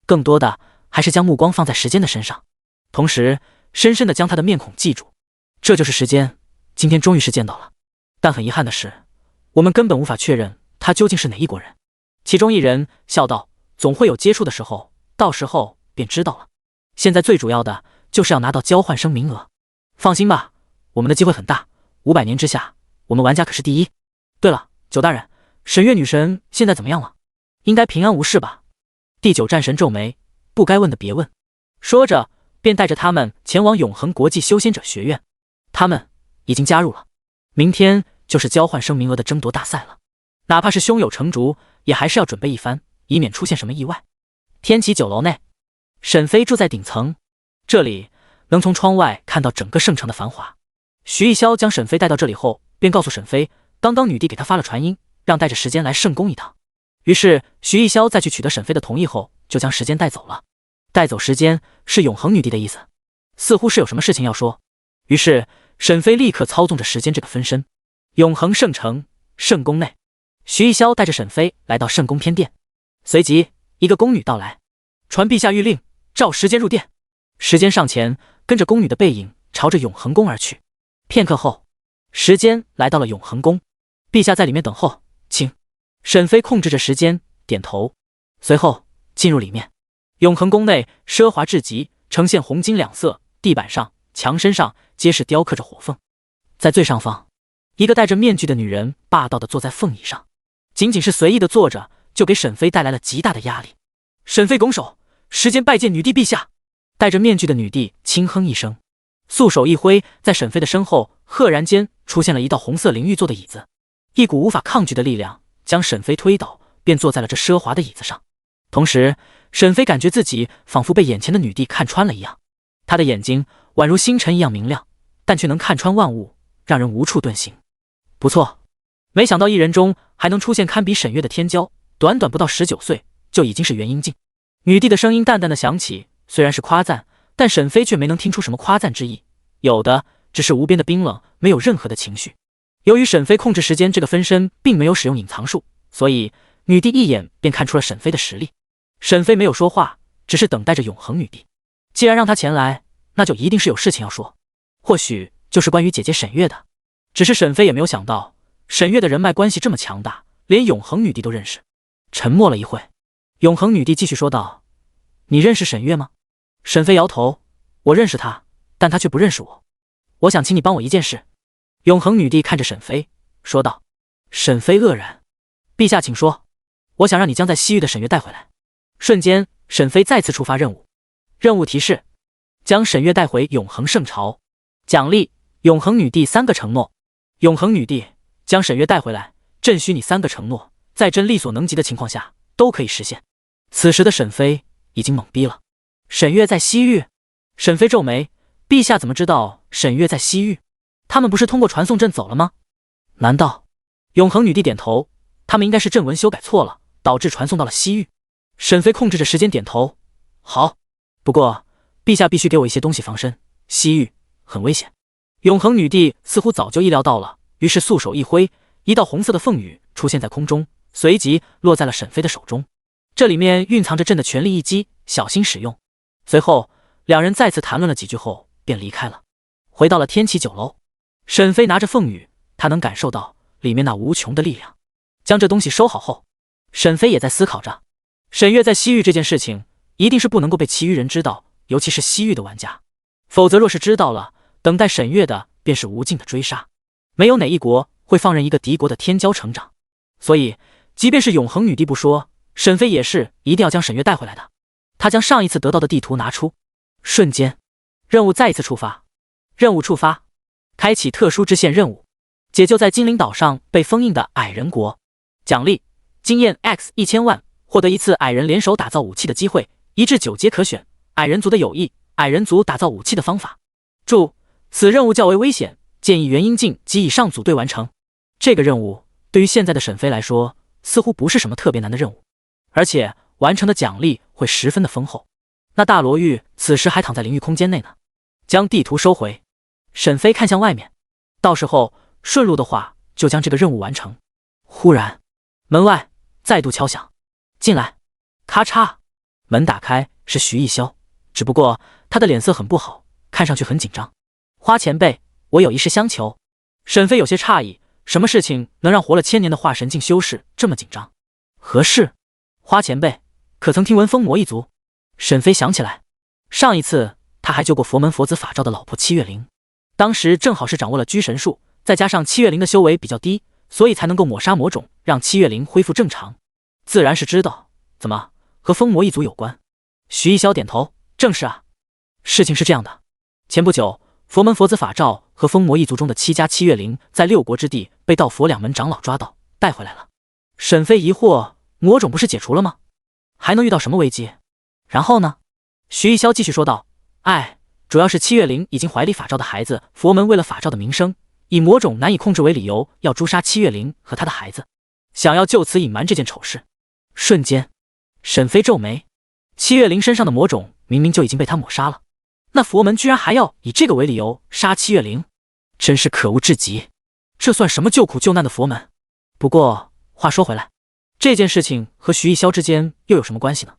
更多的还是将目光放在时间的身上，同时深深地将他的面孔记住。这就是时间，今天终于是见到了。但很遗憾的是，我们根本无法确认他究竟是哪一国人。其中一人笑道：“总会有接触的时候，到时候便知道了。现在最主要的就是要拿到交换生名额。放心吧，我们的机会很大，500年之下，我们玩家可是第一。对了，九大人，沈月女神现在怎么样了？应该平安无事吧？”第9战神皱眉：“不该问的别问。”说着便带着他们前往永恒国际修仙者学院。他们已经加入了，明天就是交换生名额的争夺大赛了。哪怕是胸有成竹，也还是要准备一番，以免出现什么意外。天启酒楼内，沈飞住在顶层，这里能从窗外看到整个圣城的繁华。徐艺潇将沈飞带到这里后，便告诉沈飞，刚刚女帝给他发了传音，让带着时间来圣宫一趟。于是徐艺潇在去取得沈飞的同意后，就将时间带走了。带走时间是永恒女帝的意思，似乎是有什么事情要说。于是沈飞立刻操纵着时间这个分身。永恒圣城圣宫内，徐艺潇带着沈飞来到圣宫偏殿，随即一个宫女到来，传陛下谕令，召时间入殿。时间上前，跟着宫女的背影朝着永恒宫而去。片刻后，时间来到了永恒宫，陛下在里面等候，请。沈飞控制着时间点头，随后进入里面。永恒宫内奢华至极，呈现红金两色，地板上、墙身上皆是雕刻着火凤。在最上方，一个戴着面具的女人霸道地坐在凤椅上，仅仅是随意地坐着，就给沈飞带来了极大的压力。沈飞拱手，时间拜见女帝陛下。戴着面具的女帝轻哼一声，素手一挥，在沈飞的身后，赫然间出现了一道红色灵玉做的椅子，一股无法抗拒的力量将沈飞推倒，便坐在了这奢华的椅子上。同时，沈飞感觉自己仿佛被眼前的女帝看穿了一样，她的眼睛宛如星辰一样明亮，但却能看穿万物，让人无处遁形。不错，没想到一人中还能出现堪比沈月的天骄，短短不到19岁就已经是元婴境。女帝的声音淡淡的响起，虽然是夸赞，但沈飞却没能听出什么夸赞之意，有的只是无边的冰冷，没有任何的情绪。由于沈飞控制时间这个分身并没有使用隐藏术，所以女帝一眼便看出了沈飞的实力。沈飞没有说话，只是等待着永恒女帝。既然让她前来，那就一定是有事情要说，或许就是关于姐姐沈月的。只是沈飞也没有想到，沈月的人脉关系这么强大，连永恒女帝都认识。沉默了一会，永恒女帝继续说道：“你认识沈月吗？”沈飞摇头：“我认识她，但她却不认识我。我想请你帮我一件事。”永恒女帝看着沈飞说道。沈飞愕然：“陛下请说。我想让你将在西域的沈月带回来。”瞬间，沈飞再次触发任务。任务提示：将沈月带回永恒圣朝。奖励：永恒女帝3个承诺。永恒女帝，将沈月带回来，朕许你3个承诺，在朕力所能及的情况下都可以实现。此时的沈飞已经懵逼了。沈月在西域？沈飞皱眉：陛下怎么知道沈月在西域？他们不是通过传送阵走了吗？难道……永恒女帝点头，他们应该是阵文修改错了，导致传送到了西域。沈飞控制着时间点头：好，不过陛下必须给我一些东西防身，西域很危险。永恒女帝似乎早就意料到了，于是素手一挥，一道红色的凤羽出现在空中，随即落在了沈飞的手中。这里面蕴藏着朕的全力一击，小心使用。随后两人再次谈论了几句后便离开了，回到了天启酒楼。沈飞拿着凤羽，他能感受到里面那无穷的力量。将这东西收好后，沈飞也在思考着，沈月在西域这件事情一定是不能够被其余人知道，尤其是西域的玩家，否则若是知道了，等待沈月的便是无尽的追杀。没有哪一国会放任一个敌国的天骄成长，所以即便是永恒女帝不说，沈飞也是一定要将沈月带回来的。他将上一次得到的地图拿出，瞬间任务再一次触发。任务触发，开启特殊支线任务，解救在精灵岛上被封印的矮人国。奖励：经验 X1000万，获得一次矮人联手打造武器的机会，1至9阶可选。矮人族的友谊，矮人族打造武器的方法。注：此任务较为危险，建议元婴境及以上组队完成。这个任务对于现在的沈飞来说，似乎不是什么特别难的任务，而且完成的奖励会十分的丰厚。那大罗玉此时还躺在灵域空间内呢。将地图收回，沈飞看向外面，到时候顺路的话就将这个任务完成。忽然门外再度敲响，进来。咔嚓，门打开，是徐逸霄，只不过他的脸色很不好，看上去很紧张。花前辈，我有一事相求。沈飞有些诧异，什么事情能让活了1000年的化神境修士这么紧张？何事？花前辈，可曾听闻封魔一族？沈飞想起来，上一次他还救过佛门佛子法照的老婆七月灵，当时正好是掌握了居神术，再加上七月灵的修为比较低，所以才能够抹杀魔种，让七月灵恢复正常。自然是知道，怎么和封魔一族有关？徐逸霄点头，正是啊。事情是这样的，前不久佛门佛子法照和封魔一族中的7家七月灵在6国之地被道佛两门长老抓到，带回来了。沈飞疑惑，魔种不是解除了吗？还能遇到什么危机？然后呢？徐逸霄继续说道，主要是七月灵已经怀里法照的孩子，佛门为了法照的名声，以魔种难以控制为理由，要诛杀七月灵和他的孩子，想要就此隐瞒这件丑事。瞬间沈飞皱眉，七月灵身上的魔种明明就已经被他抹杀了，那佛门居然还要以这个为理由杀七月灵，真是可恶至极。这算什么救苦救难的佛门？不过话说回来，这件事情和徐逸霄之间又有什么关系呢？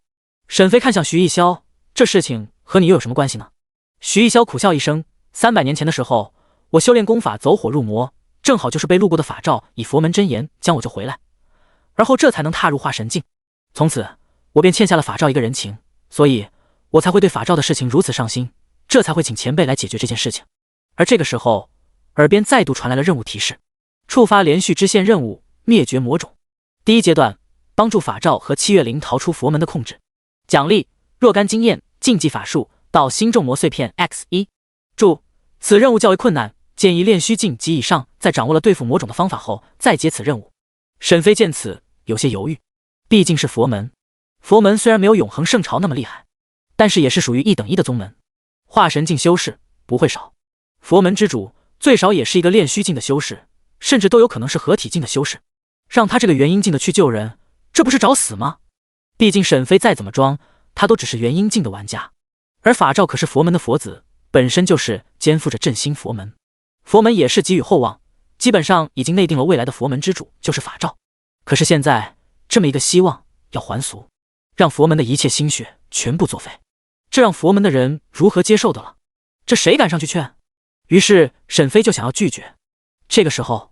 沈飞看向徐逸霄，这事情和你又有什么关系呢？徐逸霄苦笑一声，300年前的时候，我修炼功法走火入魔，正好就是被路过的法照以佛门真言将我救回来，而后这才能踏入化神境。从此我便欠下了法照一个人情，所以我才会对法照的事情如此上心，这才会请前辈来解决这件事情。而这个时候，耳边再度传来了任务提示，触发连续支线任务，灭绝魔种。第1阶段，帮助法照和七月灵逃出佛门的控制。奖励：若干经验、禁忌法术到新众魔碎片 X1。注：此任务较为困难，建议炼虚境及以上，在掌握了对付魔种的方法后再接此任务。沈飞见此有些犹豫，毕竟是佛门，佛门虽然没有永恒圣朝那么厉害，但是也是属于1等1的宗门，化神境修士不会少，佛门之主最少也是一个炼虚境的修士，甚至都有可能是合体境的修士。让他这个元婴境的去救人，这不是找死吗？毕竟沈飞再怎么装，他都只是元婴境的玩家，而法照可是佛门的佛子，本身就是肩负着振兴佛门。佛门也是寄予厚望，基本上已经内定了未来的佛门之主就是法照。可是现在这么一个希望要还俗，让佛门的一切心血全部作废，这让佛门的人如何接受的了？这谁敢上去劝？于是沈飞就想要拒绝。这个时候，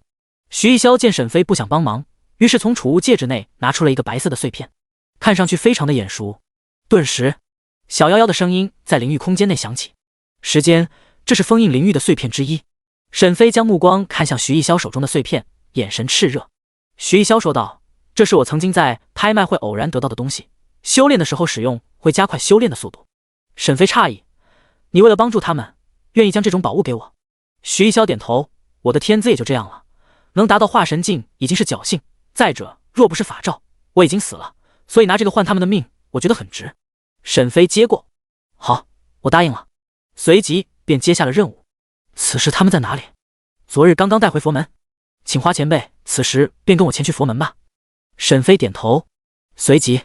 徐一潇见沈飞不想帮忙，于是从储物戒指内拿出了一个白色的碎片，看上去非常的眼熟。顿时，小夭夭的声音在灵域空间内响起。时间，这是封印灵域的碎片之一。沈飞将目光看向徐一潇手中的碎片，眼神炽热。徐一潇说道：“这是我曾经在拍卖会偶然得到的东西，修炼的时候使用会加快修炼的速度。”沈飞诧异：“你为了帮助他们，愿意将这种宝物给我？”徐一潇点头：“我的天资也就这样了，能达到化神境已经是侥幸。再者，若不是法照，我已经死了，所以拿这个换他们的命，我觉得很值。”沈飞接过：“好，我答应了。”随即便接下了任务。此时他们在哪里？昨日刚刚带回佛门，请花前辈此时便跟我前去佛门吧。沈飞点头。随即，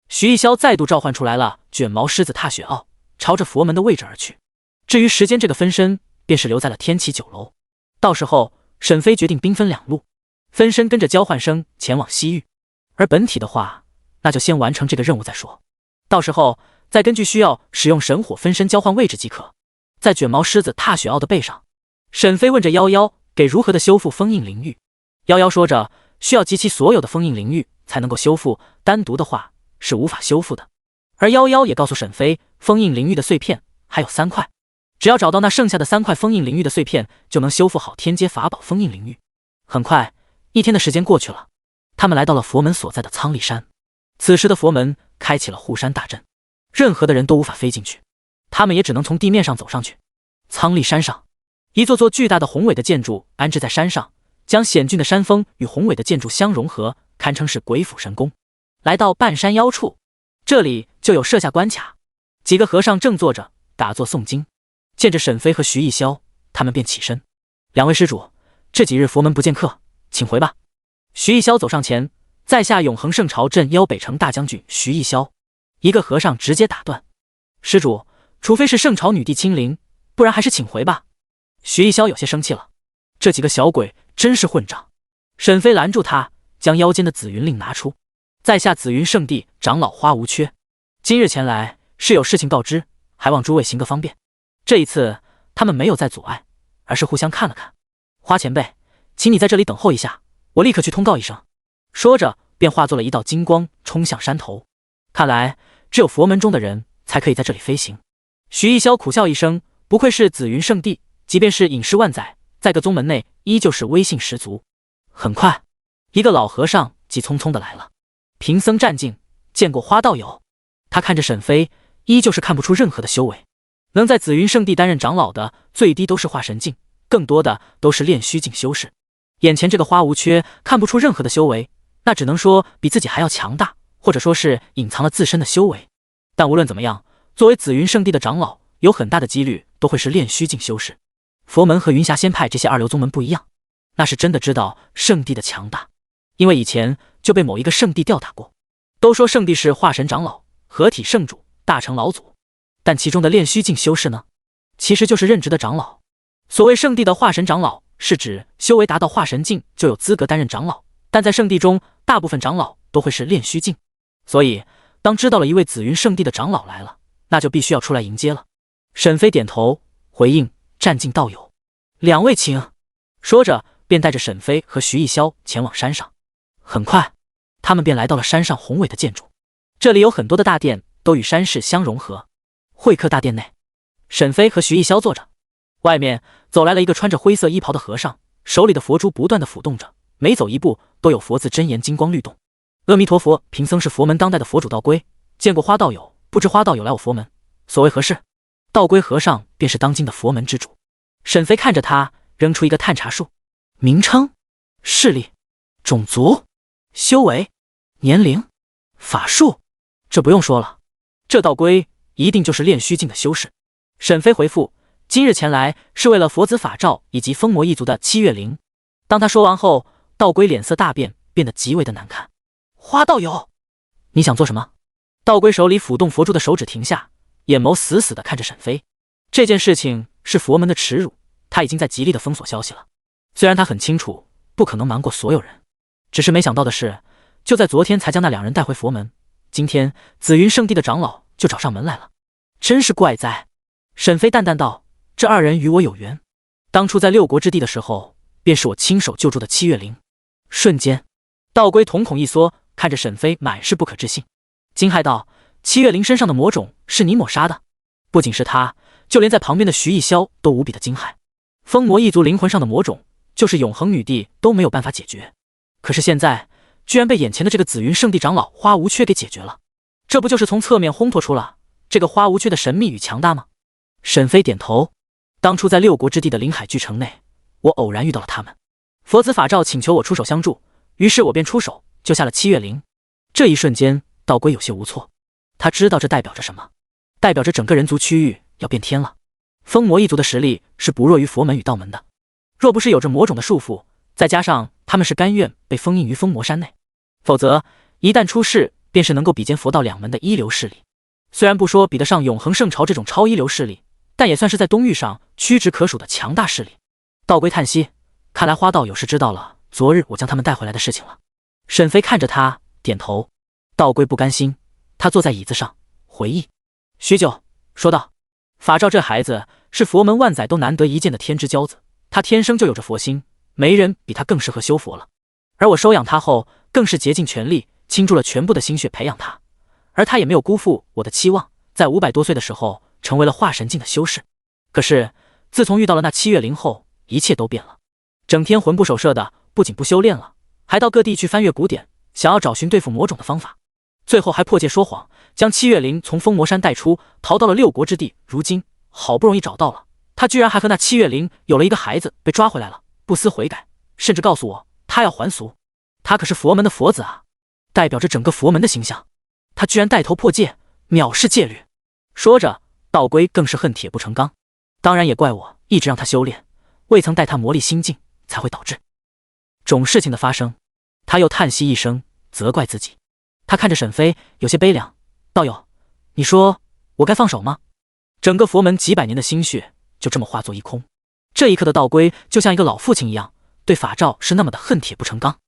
徐一潇再度召唤出来了卷毛狮子踏雪奥，朝着佛门的位置而去。至于时间这个分身，便是留在了天启酒楼。到时候，沈飞决定兵分两路，分身跟着交换生前往西域，而本体的话，那就先完成这个任务再说。到时候再根据需要使用神火分身交换位置即可。在卷毛狮子踏雪奥的背上，沈飞问着夭夭给如何的修复封印灵域。夭夭说着需要集齐所有的封印灵域才能够修复，单独的话是无法修复的。而夭夭也告诉沈飞，封印灵域的碎片还有3块，只要找到那剩下的3块封印灵域的碎片，就能修复好天阶法宝封印灵域。很快1天的时间过去了，他们来到了佛门所在的苍力山。此时的佛门开启了护山大阵，任何的人都无法飞进去，他们也只能从地面上走上去。苍力山上，一座座巨大的宏伟的建筑安置在山上，将险峻的山峰与宏伟的建筑相融合，堪称是鬼斧神工。来到半山腰处，这里就有设下关卡，几个和尚正坐着打坐诵经。见着沈飞和徐一潇，他们便起身：“2位施主，这几日佛门不见客，请回吧。”徐一潇走上前，在下永恒圣朝镇腰北城大将军徐一潇。一个和尚直接打断：“施主，除非是圣朝女帝亲临，不然还是请回吧。”徐一潇有些生气了，这几个小鬼真是混账。沈飞拦住他，将腰间的紫云令拿出：“在下紫云圣地长老花无缺，今日前来是有事情告知，还望诸位行个方便。”这一次他们没有再阻碍，而是互相看了看。花前辈，请你在这里等候一下，我立刻去通告一声。说着便化作了一道金光冲向山头。看来只有佛门中的人才可以在这里飞行。徐一潇苦笑一声，不愧是紫云圣地，即便是隐世万载，在个宗门内依旧是威信十足。很快，一个老和尚急匆匆的来了：“贫僧占境，见过花道友。”他看着沈飞，依旧是看不出任何的修为。能在紫云圣地担任长老的，最低都是化神境，更多的都是炼虚境修士。眼前这个花无缺看不出任何的修为，那只能说比自己还要强大，或者说是隐藏了自身的修为。但无论怎么样，作为紫云圣地的长老，有很大的几率都会是炼虚境修士。佛门和云霞仙派这些二流宗门不一样，那是真的知道圣地的强大，因为以前就被某一个圣地吊打过。都说圣地是化神长老、合体圣主、大成老祖，但其中的炼虚境修士呢，其实就是任职的长老。所谓圣地的化神长老，是指修为达到化神境就有资格担任长老，但在圣地中，大部分长老都会是炼虚境。所以当知道了一位紫云圣地的长老来了，那就必须要出来迎接了。沈飞点头回应：“占境道友，2位请。”说着便带着沈飞和徐一潇前往山上。很快他们便来到了山上宏伟的建筑，这里有很多的大殿都与山势相融合。会客大殿内，沈飞和徐一潇坐着，外面走来了一个穿着灰色衣袍的和尚，手里的佛珠不断的抚动着，每走一步都有佛字真言金光律动。阿弥陀佛，贫僧是佛门当代的佛主道归，见过花道友，不知花道友来我佛门所谓何事？道归和尚便是当今的佛门之主。沈飞看着他，扔出一个探查术：名称、势力、种族、修为、年龄、法术，这不用说了，这道归一定就是炼虚境的修士。沈飞回复：今日前来是为了佛子法照以及封魔一族的7月灵。当他说完后，道归脸色大变，变得极为的难看。花道友，你想做什么？道归手里抚动佛珠的手指停下，眼眸死死地看着沈飞。这件事情是佛门的耻辱，他已经在极力的封锁消息了。虽然他很清楚不可能瞒过所有人，只是没想到的是，就在昨天才将那两人带回佛门，今天紫云圣地的长老就找上门来了，真是怪哉。沈飞淡淡道：“这二人与我有缘，当初在六国之地的时候，便是我亲手救助的七月灵。”瞬间，道归瞳孔一缩，看着沈飞满是不可置信，惊骇道：“七月灵身上的魔种是你抹杀的？”不仅是他，就连在旁边的徐逸霄都无比的惊骇。疯魔一族灵魂上的魔种，就是永恒女帝都没有办法解决，可是现在居然被眼前的这个紫云圣地长老花无缺给解决了，这不就是从侧面烘托出了这个花无缺的神秘与强大吗？沈飞点头，当初在六国之地的灵海巨城内，我偶然遇到了他们，佛子法照请求我出手相助，于是我便出手救下了七月灵。这一瞬间，道归有些无措，他知道这代表着什么，代表着整个人族区域要变天了。疯魔一族的实力是不弱于佛门与道门的，若不是有着魔种的束缚，再加上他们是甘愿被封印于疯魔山内，否则一旦出世，便是能够比肩佛道两门的一流势力。虽然不说比得上永恒圣朝这种超一流势力，但也算是在东域上屈指可数的强大势力。道归叹息，看来花道友是知道了昨日我将他们带回来的事情了。沈飞看着他点头。道归不甘心，他坐在椅子上回忆许久，说道：“法照这孩子是佛门万载都难得一见的天之骄子，他天生就有着佛心，没人比他更适合修佛了。而我收养他后，更是竭尽全力，倾注了全部的心血培养他，而他也没有辜负我的期望，在500多岁的时候成为了化神境的修士。可是自从遇到了那七月灵后，一切都变了，整天魂不守舍的，不仅不修炼了，还到各地去翻阅古典，想要找寻对付魔种的方法，最后还破戒说谎，将七月灵从封魔山带出，逃到了六国之地。如今好不容易找到了，他居然还和那七月灵有了一个孩子，被抓回来了，不思悔改，甚至告诉我他要还俗。他可是佛门的佛子啊，代表着整个佛门的形象，他居然带头破戒，藐视戒律。说着，道归更是恨铁不成钢，当然也怪我一直让他修炼，未曾带他磨砺心境，才会导致种事情的发生。他又叹息一声，责怪自己。他看着沈飞，有些悲凉：“道友，你说我该放手吗？”整个佛门几百年的心血就这么化作一空。这一刻的道归就像一个老父亲一样，对法照是那么的恨铁不成钢。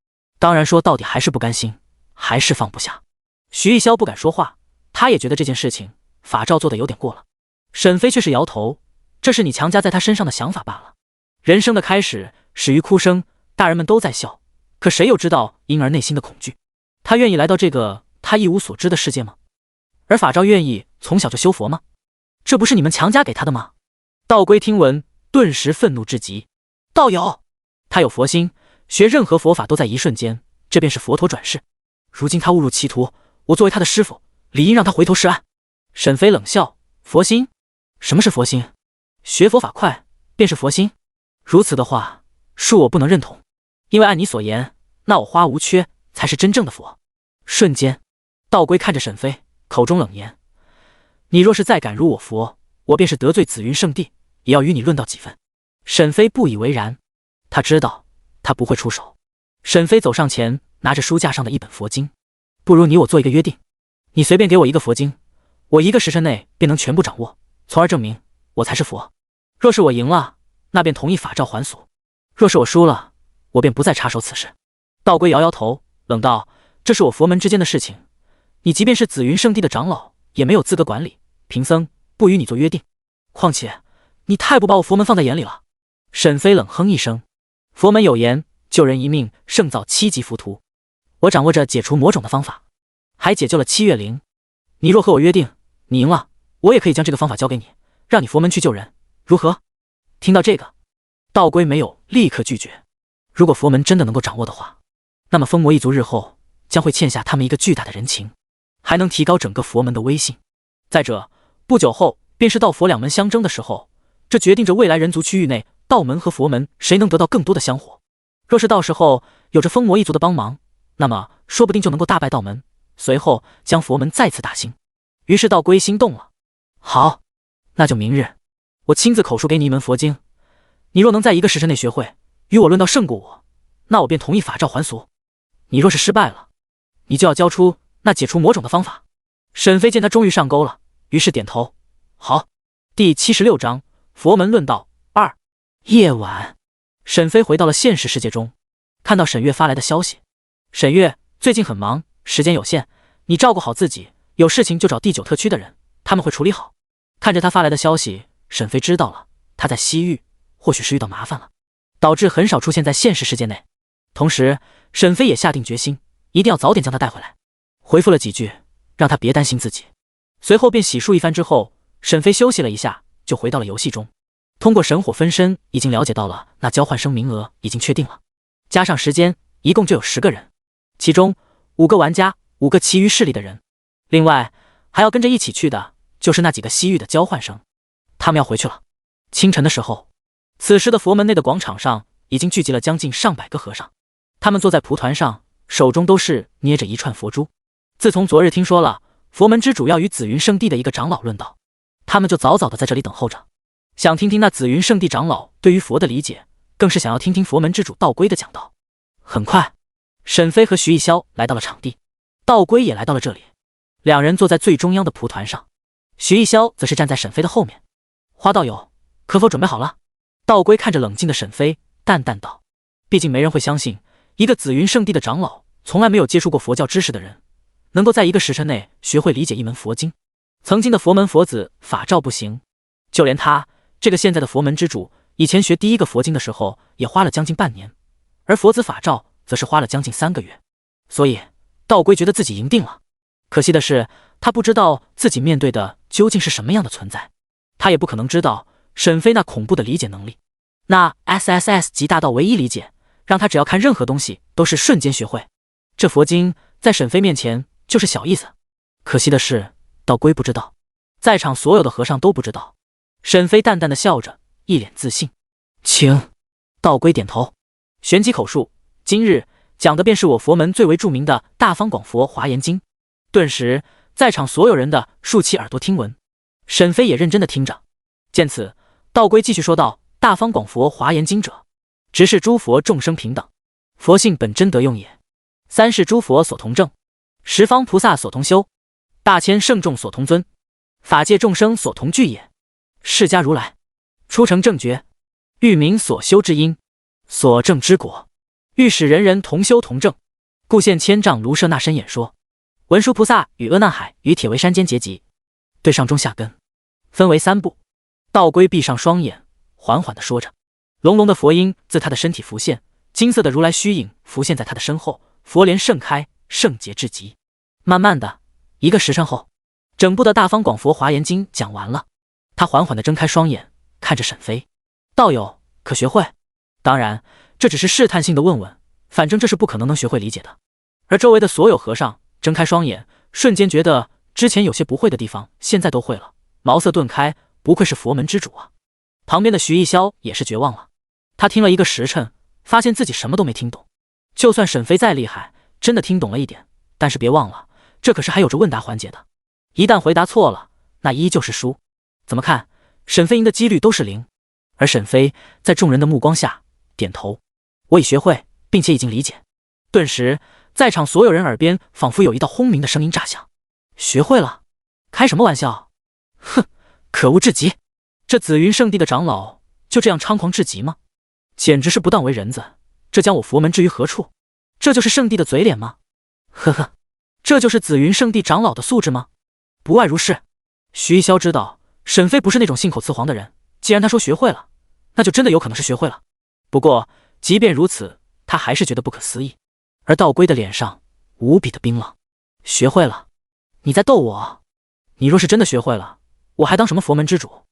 当然说到底还是不甘心，还是放不下。徐逸霄不敢说话，他也觉得这件事情法照做的有点过了。沈飞却是摇头：“这是你强加在他身上的想法罢了。人生的开始始于哭声，大人们都在笑，可谁又知道婴儿内心的恐惧？他愿意来到这个他一无所知的世界吗？而法照愿意从小就修佛吗？这不是你们强加给他的吗？”道归听闻，顿时愤怒至极：“道友，他有佛心，学任何佛法都在一瞬间，这便是佛陀转世。如今他误入歧途，我作为他的师父，理应让他回头是岸。”沈飞冷笑：“佛心？什么是佛心？学佛法快便是佛心？如此的话，恕我不能认同，因为按你所言，那我花无缺才是真正的佛。”瞬间，道归看着沈飞，口中冷言：“你若是再敢辱我佛，我便是得罪紫云圣地，也要与你论道几分。”沈飞不以为然，他知道他不会出手。沈飞走上前，拿着书架上的一本佛经：“不如你我做一个约定，你随便给我一个佛经，我1个时辰内便能全部掌握，从而证明我才是佛。若是我赢了，那便同意法照还俗；若是我输了，我便不再插手此事。”道归摇摇头，冷道：“这是我佛门之间的事情，你即便是紫云圣地的长老，也没有资格管理。贫僧不与你做约定。况且你太不把我佛门放在眼里了。”沈飞冷哼一声：“佛门有言，救人一命胜造7级浮屠。我掌握着解除魔种的方法，还解救了七月灵。你若和我约定，你赢了，我也可以将这个方法交给你，让你佛门去救人，如何？”听到这个，道归没有立刻拒绝。如果佛门真的能够掌握的话，那么疯魔一族日后将会欠下他们一个巨大的人情，还能提高整个佛门的威信。再者，不久后便是道佛两门相争的时候，这决定着未来人族区域内道门和佛门谁能得到更多的香火。若是到时候有着疯魔一族的帮忙，那么说不定就能够大败道门，随后将佛门再次大兴。于是道归心动了：“好，那就明日我亲自口述给你一门佛经，你若能在1个时辰内学会，与我论道胜过我，那我便同意法照还俗。你若是失败了，你就要交出那解除魔种的方法。沈飞见他终于上钩了，于是点头。好。第76章佛门论道2。夜晚，沈飞回到了现实世界中，看到沈月发来的消息。沈月，最近很忙，时间有限，你照顾好自己，有事情就找第9特区的人，他们会处理好。看着他发来的消息，沈飞知道了，他在西域或许是遇到麻烦了，导致很少出现在现实世界内。同时，沈飞也下定决心，一定要早点将他带回来。回复了几句，让他别担心自己。随后便洗漱一番之后，沈飞休息了一下，就回到了游戏中。通过神火分身已经了解到了那交换生名额已经确定了，加上时间，一共就有10个人，其中5个玩家，5个其余势力的人。另外还要跟着一起去的就是那几个西域的交换生，他们要回去了。清晨的时候，此时的佛门内的广场上已经聚集了将近上百个和尚，他们坐在蒲团上，手中都是捏着一串佛珠。自从昨日听说了佛门之主要与紫云圣地的一个长老论道，他们就早早的在这里等候着，想听听那紫云圣地长老对于佛的理解，更是想要听听佛门之主道归的讲道。很快，沈飞和徐艺潇来到了场地，道归也来到了这里。两人坐在最中央的蒲团上，徐艺潇则是站在沈飞的后面。花道友，可否准备好了？道归看着冷静的沈飞，淡淡道：毕竟没人会相信一个紫云圣地的长老，从来没有接触过佛教知识的人，能够在1个时辰内学会理解一门佛经。曾经的佛门佛子法照不行，就连他这个现在的佛门之主，以前学第1个佛经的时候也花了将近半年，而佛子法照则是花了将近3个月。所以道归觉得自己赢定了。可惜的是，他不知道自己面对的究竟是什么样的存在，他也不可能知道沈飞那恐怖的理解能力，那 SSS 级大到唯一理解，让他只要看任何东西都是瞬间学会。这佛经在沈飞面前就是小意思。可惜的是，道归不知道，在场所有的和尚都不知道。沈飞淡淡的笑着，一脸自信。请。道归点头，旋即口述，今日讲的便是我佛门最为著名的大方广佛华严经。顿时在场所有人的竖起耳朵听闻，沈飞也认真的听着。见此，道归继续说道：大方广佛华严经者，直是诸佛众生平等，佛性本真德用也。3世诸佛所同证，10方菩萨所同修，大千圣众所同尊，法界众生所同具也。释迦如来初成正觉，欲明所修之因，所证之果，欲使人人同修同证，故现千丈卢舍那身演说。文殊菩萨与阿难海与铁围山间结集，对上中下根，分为3部。道归闭上双眼，缓缓地说着，隆隆的佛音自他的身体浮现，金色的如来虚影浮现在他的身后，佛莲盛开，圣洁至极。慢慢的，1个时辰后，整部的大方广佛华严经讲完了。他缓缓地睁开双眼，看着沈飞：道友可学会？当然，这只是试探性的问问，反正这是不可能学会理解的。而周围的所有和尚睁开双眼，瞬间觉得之前有些不会的地方现在都会了，茅塞顿开，不愧是佛门之主啊。旁边的徐艺潇也是绝望了，他听了1个时辰，发现自己什么都没听懂。就算沈飞再厉害，真的听懂了一点，但是别忘了，这可是还有着问答环节的，一旦回答错了，那依旧是输。怎么看，沈飞赢的几率都是0。而沈飞在众人的目光下点头：我已学会，并且已经理解。顿时在场所有人耳边仿佛有一道轰鸣的声音炸响：学会了？开什么玩笑？哼，可恶至极！这紫云圣地的长老就这样猖狂至极吗？简直是不当为人子，这将我佛门置于何处？这就是圣地的嘴脸吗？呵呵，这就是紫云圣地长老的素质吗？不外如是。徐一潇知道沈飞不是那种信口雌黄的人，既然他说学会了，那就真的有可能是学会了。不过即便如此，他还是觉得不可思议。而道归的脸上无比的冰冷。学会了？你在逗我？你若是真的学会了，我还当什么佛门之主？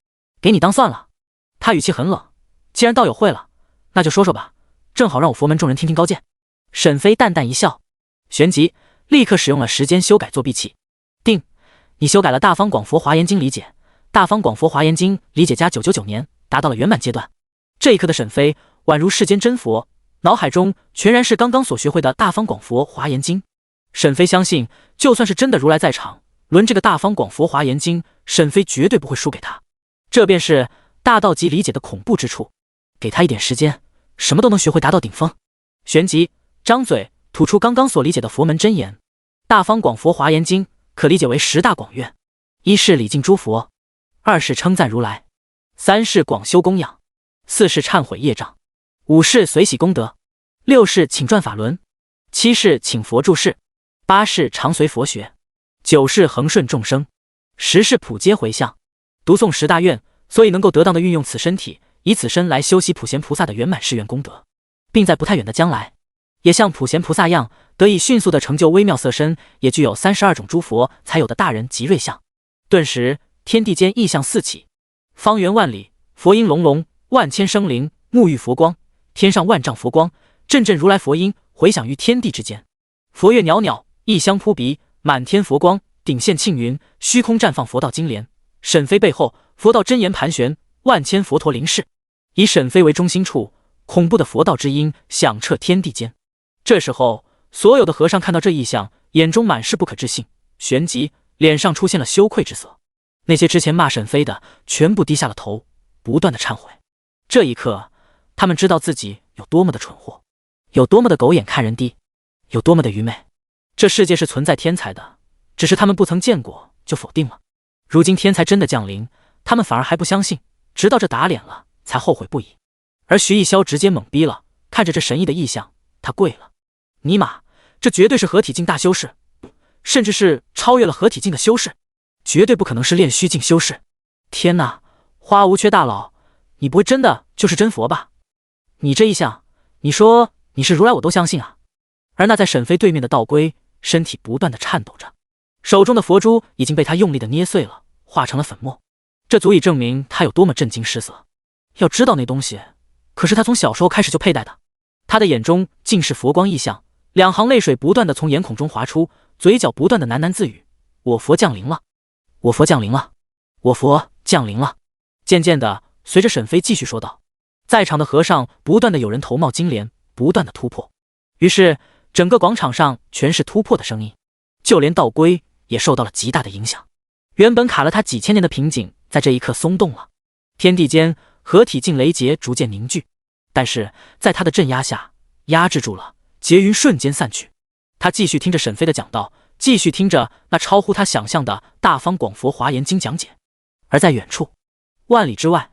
给你当算了。他语气很冷。既然道友会了，那就说说吧，正好让我佛门众人听听高见。沈飞淡淡一笑，旋即立刻使用了时间修改作弊器。定，你修改了大方广佛华严经理解，大方广佛华严经理解加999年达到了圆满阶段。这一刻的沈飞宛如世间真佛，脑海中全然是刚刚所学会的大方广佛华严经。沈飞相信，就算是真的如来在场，论这个大方广佛华严经，沈飞绝对不会输给他。这便是大道级理解的恐怖之处。给他一点时间，什么都能学会达到顶峰。旋即张嘴吐出刚刚所理解的佛门真言。大方广佛华严经可理解为10大广愿：一是礼敬诸佛，二是称赞如来，三是广修供养，四是忏悔业障，五是随喜功德，六是请转法轮，七是请佛住世，八是常随佛学，九是恒顺众生，十是普皆回向。读诵10大愿，所以能够得当的运用此身体，以此身来修习普贤菩萨的圆满誓愿功德，并在不太远的将来，也像普贤菩萨样，得以迅速的成就微妙色身，也具有32种诸佛才有的大人及瑞相。顿时天地间异象四起，方圆万里，佛音隆隆，万千生灵沐浴佛光，天上万丈佛光，阵阵如来佛音回响于天地之间。佛乐袅袅，异香扑鼻，满天佛光，顶现庆云，虚空绽放佛道金莲。沈飞背后，佛道真言盘旋，万千佛陀临世，以沈飞为中心处，恐怖的佛道之音响彻天地间。这时候，所有的和尚看到这异象，眼中满是不可置信，旋即脸上出现了羞愧之色。那些之前骂沈飞的，全部低下了头，不断的忏悔。这一刻，他们知道自己有多么的蠢货，有多么的狗眼看人低，有多么的愚昧。这世界是存在天才的，只是他们不曾见过就否定了。如今天才真的降临，他们反而还不相信，直到这打脸了才后悔不已。而徐逸霄直接懵逼了，看着这神异的异象，他跪了。尼玛，这绝对是合体境大修士，甚至是超越了合体境的修士，绝对不可能是炼虚境修士。天哪，花无缺大佬，你不会真的就是真佛吧？你这异象，你说你是如来我都相信啊。而那在沈飞对面的道龟，身体不断的颤抖着，手中的佛珠已经被他用力的捏碎了，化成了粉末。这足以证明他有多么震惊失色。要知道那东西可是他从小时候开始就佩戴的。他的眼中尽是佛光异象，两行泪水不断的从眼孔中滑出，嘴角不断的喃喃自语：我佛降临了，我佛降临了，我佛降临了。渐渐的，随着沈飞继续说道，在场的和尚不断的有人头冒金莲，不断的突破。于是整个广场上全是突破的声音，就连道龟也受到了极大的影响。原本卡了他几千年的瓶颈，在这一刻松动了。天地间合体境雷劫逐渐凝聚，但是在他的镇压下，压制住了，劫云瞬间散去。他继续听着沈飞的讲道，继续听着那超乎他想象的大方广佛华严经讲解。而在远处，万里之外，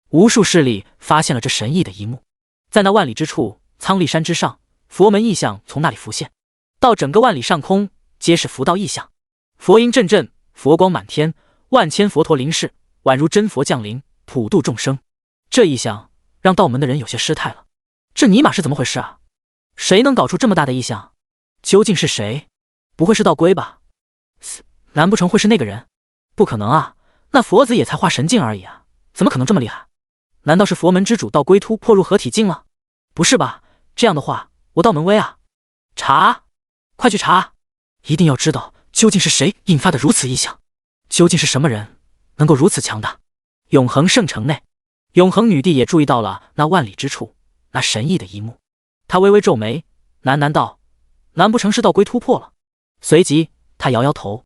无数势力发现了这神异的一幕。在那万里之处，苍力山之上，佛门异象从那里浮现，到整个万里上空皆是佛道异象，佛音阵阵，佛光满天，万千佛陀临世，宛如真佛降临，普度众生。这异象让道门的人有些失态了，这尼玛是怎么回事啊？谁能搞出这么大的异象？究竟是谁？不会是道龟吧？难不成会是那个人？不可能啊，那佛子也才化神境而已啊，怎么可能这么厉害？难道是佛门之主道龟突破入合体境了？不是吧，这样的话我道门威啊！查，快去查，一定要知道究竟是谁引发的如此异象，究竟是什么人能够如此强大。永恒圣城内，永恒女帝也注意到了那万里之处那神异的一幕，她微微皱眉，喃喃道：难不成是道龟突破了？随即她摇摇头，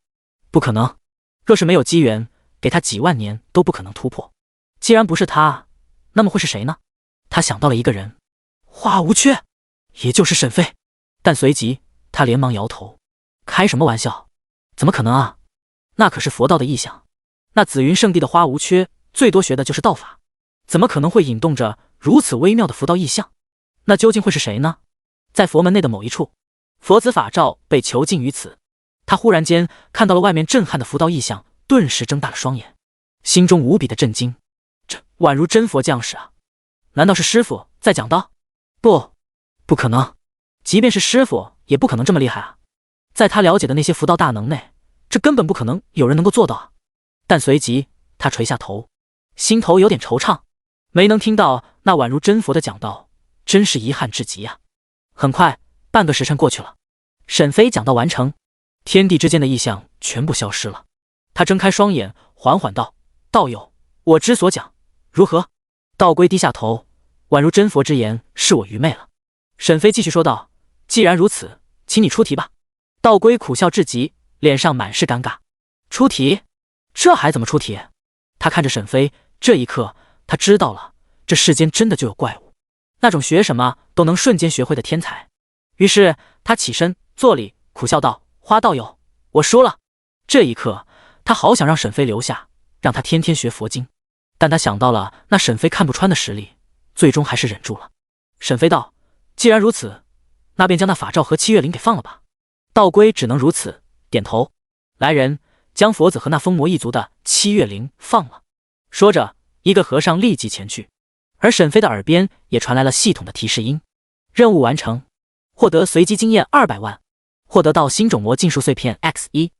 不可能，若是没有机缘，给他几万年都不可能突破。既然不是他，那么会是谁呢？他想到了一个人，花无缺，也就是沈飞。但随即他连忙摇头，开什么玩笑，怎么可能啊？那可是佛道的异象，那紫云圣地的花无缺最多学的就是道法，怎么可能会引动着如此微妙的佛道异象？那究竟会是谁呢？在佛门内的某一处，佛子法照被囚禁于此，他忽然间看到了外面震撼的佛道异象，顿时睁大了双眼，心中无比的震惊，这宛如真佛降世啊！难道是师父在讲道？不可能，即便是师父也不可能这么厉害啊！在他了解的那些佛道大能内，这根本不可能有人能够做到啊！但随即他垂下头，心头有点惆怅，没能听到那宛如真佛的讲道，真是遗憾至极啊！很快，半个时辰过去了，沈飞讲道完成，天地之间的异象全部消失了。他睁开双眼，缓缓道：道友，我之所讲，如何？道龟低下头，宛如真佛之言，是我愚昧了。沈飞继续说道：既然如此，请你出题吧。道龟苦笑至极，脸上满是尴尬。出题？这还怎么出题？他看着沈飞，这一刻他知道了，这世间真的就有怪物。那种学什么都能瞬间学会的天才。于是他起身坐立，苦笑道：“花道友，我输了。”这一刻，他好想让沈飞留下，让他天天学佛经，但他想到了那沈飞看不穿的实力，最终还是忍住了。沈飞道：“既然如此，那便将那法罩和七月灵给放了吧。”道归只能如此点头。来人，将佛子和那疯魔一族的七月灵放了。说着，一个和尚立即前去，而沈飞的耳边也传来了系统的提示音：任务完成，获得随机经验200万，获得到新种魔竞术碎片 X1，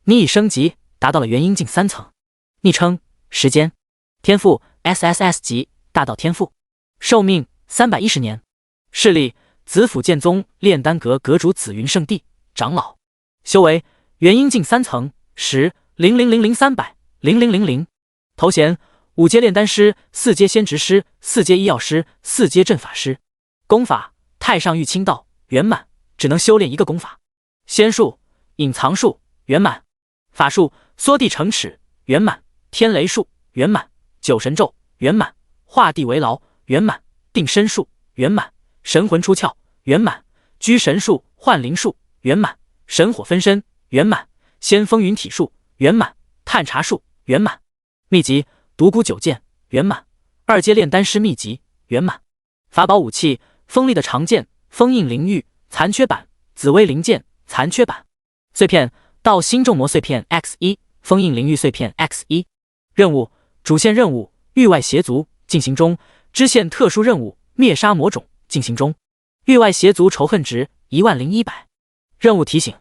你已升级达到了元婴境3层。昵称：时间，天赋 SSS 级大道天赋，寿命310年，势力紫府剑宗炼丹阁阁主紫云圣地长老，修为元婴境3层100003000000，头衔5阶炼丹师、4阶仙职师、4阶医药师、4阶阵法师，功法太上玉清道圆满，只能修炼一个功法。仙术隐藏术圆满，法术缩地成尺圆满，天雷术圆满，九神咒圆满，画地为牢圆满，定身术圆满，神魂出窍圆满，居神术幻灵术圆满，神火分身圆满，仙风云体术圆满，探查术圆满，秘籍独孤九剑圆满，2阶炼丹师秘籍圆满，法宝武器锋利的长剑封印灵玉残缺版，紫薇灵剑残缺版，碎片到新众魔碎片 X1， 封印灵玉碎片 X1。任务主线任务域外邪族进行中，支线特殊任务灭杀魔种进行中，域外邪族仇恨值10100。任务提醒：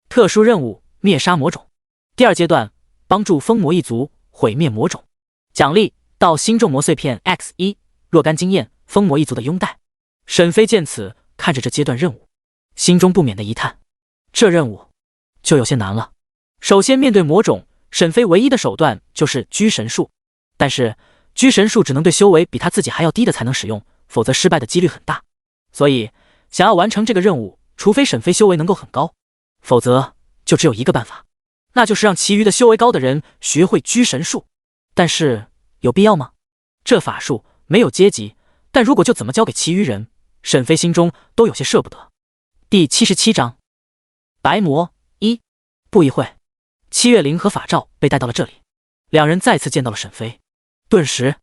特殊任务灭杀魔种，第2阶段帮助疯魔一族毁灭魔种，奖励到新众魔碎片 X1， 若干经验疯魔一族的拥戴。沈飞见此，看着这阶段任务，心中不免的一叹，这任务就有些难了。首先面对魔种，沈飞唯一的手段就是居神术，但是居神术只能对修为比他自己还要低的才能使用，否则失败的几率很大。所以想要完成这个任务，除非沈飞修为能够很高，否则就只有一个办法，那就是让其余的修为高的人学会居神术。但是有必要吗？这法术没有阶级，但如果就怎么教给其余人，沈飞心中都有些舍不得。第77章白魔1。不一会，七月灵和法罩被带到了这里，两人再次见到了沈飞，顿时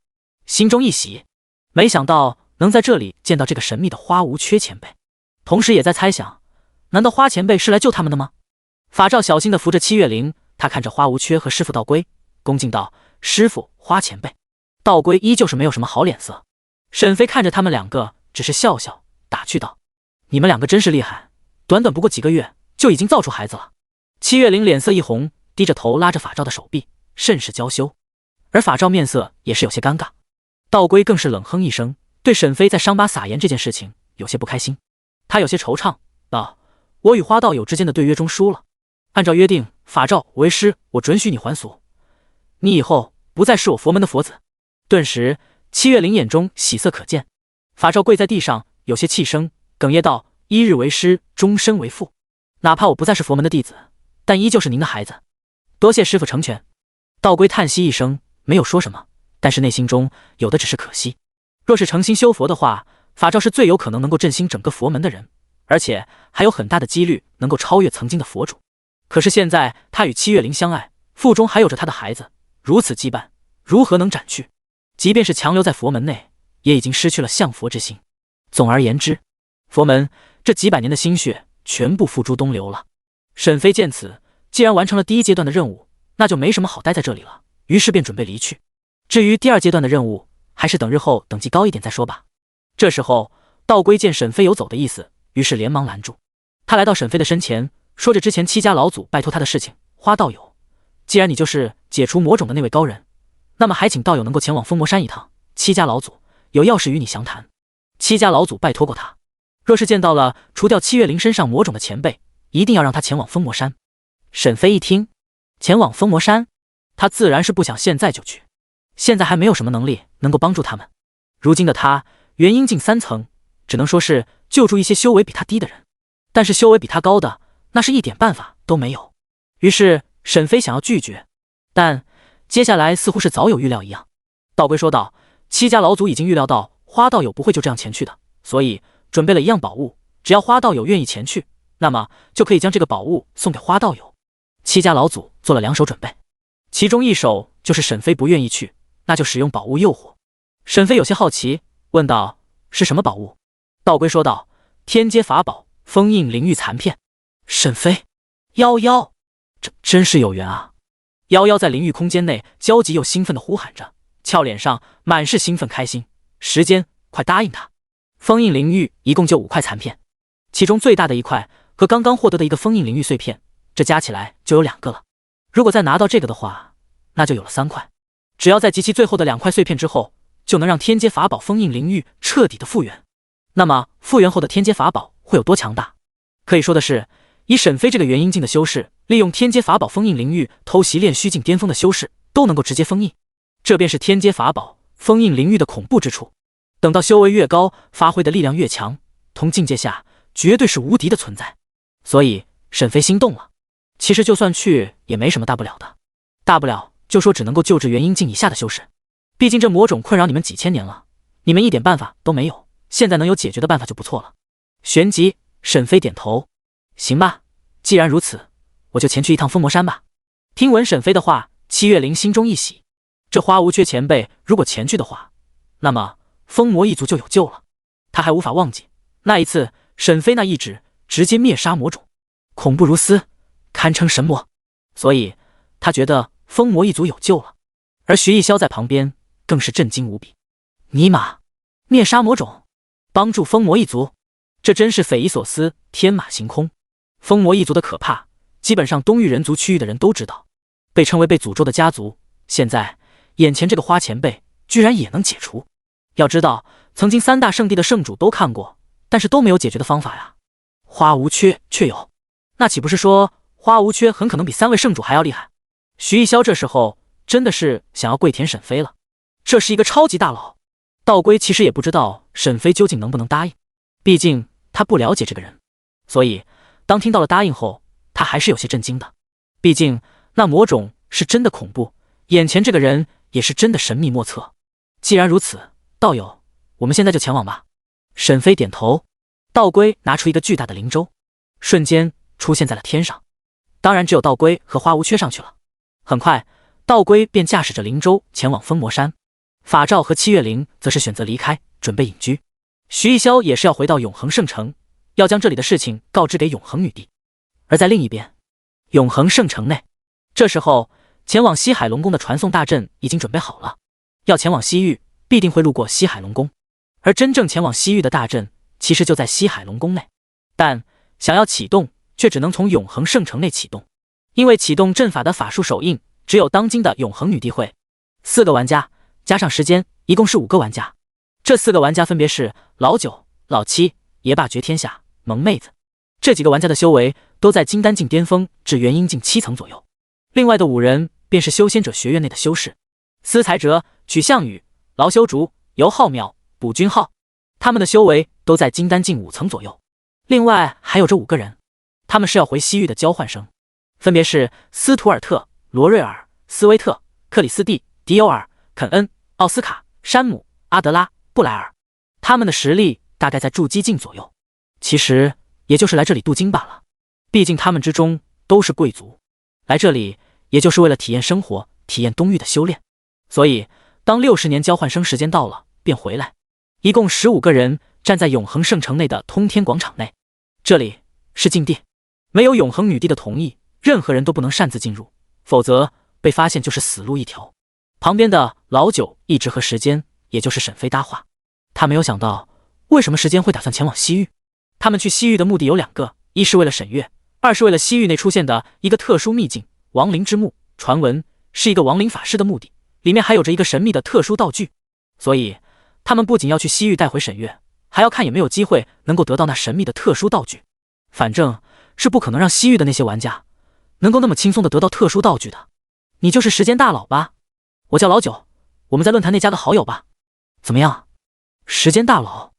心中一喜，没想到能在这里见到这个神秘的花无缺前辈，同时也在猜想，难道花前辈是来救他们的吗？法罩小心地扶着七月灵，他看着花无缺和师傅道归，恭敬道：“师傅，花前辈。”道归依旧是没有什么好脸色。沈飞看着他们两个，只是笑笑打趣道：“你们两个真是厉害，短短不过几个月就已经造出孩子了。”七月灵脸色一红，低着头拉着法罩的手臂，甚是娇羞，而法罩面色也是有些尴尬。道归更是冷哼一声，对沈飞在伤疤撒盐这件事情有些不开心，他有些惆怅道：“我与花道友之间的对约中输了，按照约定，法罩为师，我准许你还俗，你以后不再是我佛门的佛子。”顿时七月灵眼中喜色可见，法罩跪在地上，有些气声，哽咽道：“一日为师，终身为父，哪怕我不再是佛门的弟子，但依旧是您的孩子，多谢师傅成全。”道归叹息一声，没有说什么，但是内心中有的只是可惜。若是诚心修佛的话，法罩是最有可能能够振兴整个佛门的人，而且还有很大的几率能够超越曾经的佛主。可是现在他与七月灵相爱，腹中还有着他的孩子，如此羁绊，如何能斩去？即便是强留在佛门内，也已经失去了向佛之心。总而言之，佛门这几百年的心血全部付诸东流了。沈飞见此，既然完成了第1阶段的任务，那就没什么好待在这里了，于是便准备离去。至于第2阶段的任务，还是等日后等级高一点再说吧。这时候道归见沈飞有走的意思，于是连忙拦住他，来到沈飞的身前，说着之前七家老祖拜托他的事情：“花道友，既然你就是解除魔种的那位高人，那么还请道友能够前往封魔山一趟，七家老祖有要事与你详谈。”七家老祖拜托过他，若是见到了除掉七月灵身上魔种的前辈，一定要让他前往封魔山。沈飞一听，前往封魔山，他自然是不想现在就去，现在还没有什么能力能够帮助他们。如今的他元婴境3层，只能说是救助一些修为比他低的人，但是修为比他高的，那是一点办法都没有。于是沈飞想要拒绝，但接下来似乎是早有预料一样。道归说道：“七家老祖已经预料到花道友不会就这样前去的，所以准备了一样宝物，只要花道友愿意前去，那么就可以将这个宝物送给花道友。7家老祖做了2手准备，其中1手就是沈飞不愿意去，那就使用宝物诱惑。沈飞有些好奇，问道：“是什么宝物？”道龟说道：“天阶法宝，封印灵玉残片。”沈飞，夭夭，这真是有缘啊！夭夭在灵域空间内焦急又兴奋地呼喊着，俏脸上满是兴奋开心。时间，快答应他！封印灵玉一共就5块残片，其中最大的一块和刚刚获得的一个封印灵玉碎片，这加起来就有2个了。如果再拿到这个的话，那就有了3块。只要在集齐最后的2块碎片之后，就能让天阶法宝封印灵玉彻底的复原。那么复原后的天阶法宝会有多强大？可以说的是，以沈飞这个元婴境的修士，利用天阶法宝封印灵玉，偷袭炼虚境巅峰的修士都能够直接封印。这便是天阶法宝封印灵玉的恐怖之处。等到修为越高，发挥的力量越强，同境界下绝对是无敌的存在。所以沈飞心动了。其实就算去也没什么大不了的，大不了就说只能够救治元婴境以下的修士。毕竟这魔种困扰你们几千年了，你们一点办法都没有，现在能有解决的办法就不错了。旋即沈飞点头，行吧，既然如此，我就前去一趟封魔山吧。听闻沈飞的话，七月灵心中一喜，这花无缺前辈如果前去的话，那么封魔一族就有救了。他还无法忘记那一次沈飞那一指直接灭杀魔种，恐怖如斯，堪称神魔，所以他觉得封魔一族有救了。而徐逸霄在旁边更是震惊无比，尼玛，灭杀魔种，帮助封魔一族，这真是匪夷所思，天马行空。封魔一族的可怕，基本上东域人族区域的人都知道，被称为被诅咒的家族。现在眼前这个花前辈居然也能解除。要知道曾经3大圣地的圣主都看过，但是都没有解决的方法呀。花无缺却有，那岂不是说花无缺很可能比3位圣主还要厉害？徐逸霄这时候真的是想要跪舔沈飞了，这是一个超级大佬。道龟其实也不知道沈飞究竟能不能答应，毕竟他不了解这个人，所以当听到了答应后，他还是有些震惊的。毕竟那魔种是真的恐怖，眼前这个人也是真的神秘莫测。既然如此，道友，我们现在就前往吧。沈飞点头，道龟拿出一个巨大的灵舟，瞬间出现在了天上。当然只有道龟和花无缺上去了。很快道龟便驾驶着灵舟前往封魔山，法照和七月灵则是选择离开，准备隐居。徐逸霄也是要回到永恒圣城，要将这里的事情告知给永恒女帝。而在另一边，永恒圣城内，这时候前往西海龙宫的传送大阵已经准备好了。要前往西域，必定会路过西海龙宫，而真正前往西域的大阵其实就在西海龙宫内，但想要启动却只能从永恒圣城内启动，因为启动阵法的法术手印只有当今的永恒女帝会。4个玩家加上时间一共是5个玩家，这4个玩家分别是老九、老七、爷爸绝天下、萌妹子。这几个玩家的修为都在金丹境巅峰至元婴境7层左右，另外的5人便是修仙者学院内的修士，司财哲、曲项羽、劳修竹、尤浩淼、卜君浩，他们的修为都在金丹境5层左右。另外还有这5个人，他们是要回西域的交换生，分别是斯图尔特、罗瑞尔、斯威特、克里斯蒂、迪欧尔、肯恩、奥斯卡、山姆、阿德拉、布莱尔。他们的实力大概在筑基境左右，其实也就是来这里镀金罢了。毕竟他们之中都是贵族，来这里也就是为了体验生活，体验东域的修炼。所以当60年交换生时间到了，便回来。一共15个人站在永恒圣城内的通天广场内，这里是禁地，没有永恒女帝的同意，任何人都不能擅自进入，否则被发现就是死路一条。旁边的老九一直和时间，也就是沈飞搭话，他没有想到为什么时间会打算前往西域。他们去西域的目的有2个，一是为了沈月，二是为了西域内出现的一个特殊秘境亡灵之墓，传闻是一个亡灵法师的墓地，里面还有着一个神秘的特殊道具。所以他们不仅要去西域带回沈月，还要看有没有机会能够得到那神秘的特殊道具。反正是不可能让西域的那些玩家能够那么轻松的得到特殊道具的。你就是时间大佬吧？我叫老九，我们在论坛内加个好友吧。怎么样？时间大佬，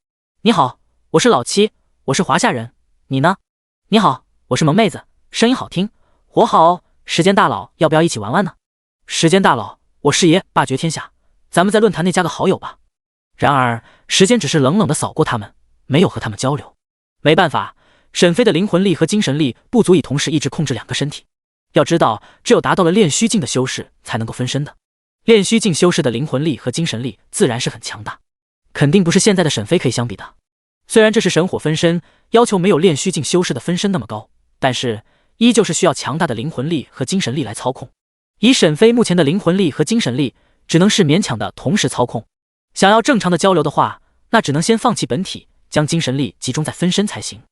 你好，我是老七，我是华夏人，你呢？你好，我是萌妹子，声音好听，活好哦。时间大佬要不要一起玩玩呢？时间大佬，我是爷爸绝天下，咱们在论坛内加个好友吧。然而时间只是冷冷地扫过他们，没有和他们交流。没办法，沈飞的灵魂力和精神力不足以同时一直控制两个身体。要知道，只有达到了炼虚境的修士才能够分身的。炼虚境修士的灵魂力和精神力自然是很强大，肯定不是现在的沈飞可以相比的。虽然这是神火分身，要求没有炼虚境修士的分身那么高，但是依旧是需要强大的灵魂力和精神力来操控。以沈飞目前的灵魂力和精神力，只能是勉强的同时操控。想要正常的交流的话，那只能先放弃本体，将精神力集中在分身才行。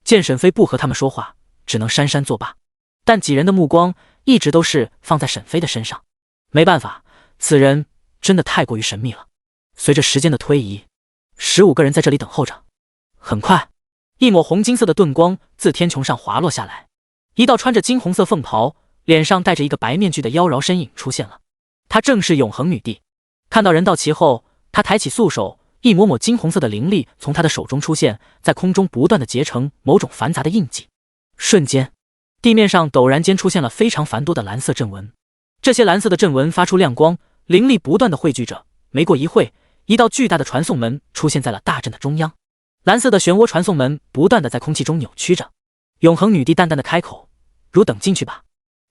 见沈飞不和他们说话，只能姗姗作罢。但几人的目光一直都是放在沈飞的身上，没办法，此人真的太过于神秘了。随着时间的推移，15个人在这里等候着。很快，一抹红金色的盾光自天穹上滑落下来，一道穿着金红色凤袍，脸上戴着一个白面具的妖娆身影出现了。她正是永恒女帝。看到人到齐后，她抬起素手，一抹抹金红色的灵力从她的手中出现，在空中不断的结成某种繁杂的印记。瞬间，地面上陡然间出现了非常繁多的蓝色阵纹，这些蓝色的阵纹发出亮光，灵力不断的汇聚着。没过一会，一道巨大的传送门出现在了大阵的中央，蓝色的漩涡传送门不断的在空气中扭曲着。永恒女帝淡淡的开口：“汝等进去吧。”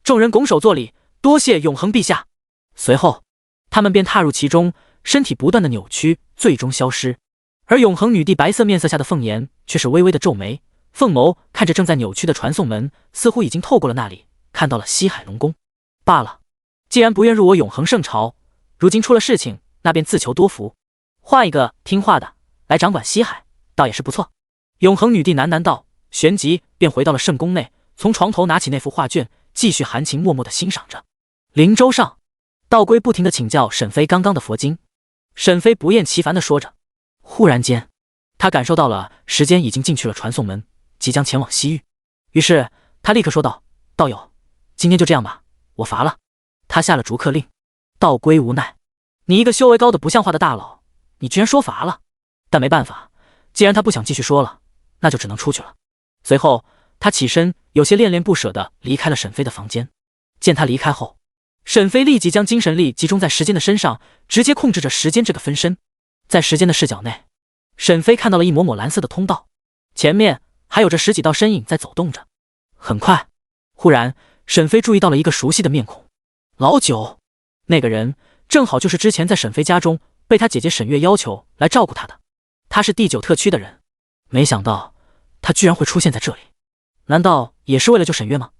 众人拱手作礼，多谢永恒陛下。随后，他们便踏入其中，身体不断的扭曲，最终消失。而永恒女帝白色面色下的凤颜却是微微的皱眉，凤眸看着正在扭曲的传送门，似乎已经透过了那里，看到了西海龙宫。罢了，既然不愿入我永恒圣朝，如今出了事情，那便自求多福。换一个听话的来掌管西海，倒也是不错。永恒女帝喃喃道，旋即便回到了圣宫内，从床头拿起那幅画卷，继续含情脉脉地欣赏着。灵州上，道归不停地请教沈飞刚刚的佛经。沈飞不厌其烦地说着。忽然间，他感受到了时间已经进去了传送门，即将前往西域。于是他立刻说道：“道友，今天就这样吧，我乏了。”他下了逐客令。道归无奈：“你一个修为高的不像话的大佬，你居然说乏了。”但没办法，既然他不想继续说了，那就只能出去了。随后他起身，有些恋恋不舍地离开了沈飞的房间。见他离开后，沈飞立即将精神力集中在时间的身上，直接控制着时间这个分身。在时间的视角内，沈飞看到了一抹抹蓝色的通道，前面还有着10几道身影在走动着。很快，忽然沈飞注意到了一个熟悉的面孔，老九。那个人正好就是之前在沈飞家中被他姐姐沈月要求来照顾他的，他是第9特区的人。没想到他居然会出现在这里，难道也是为了救沈月吗？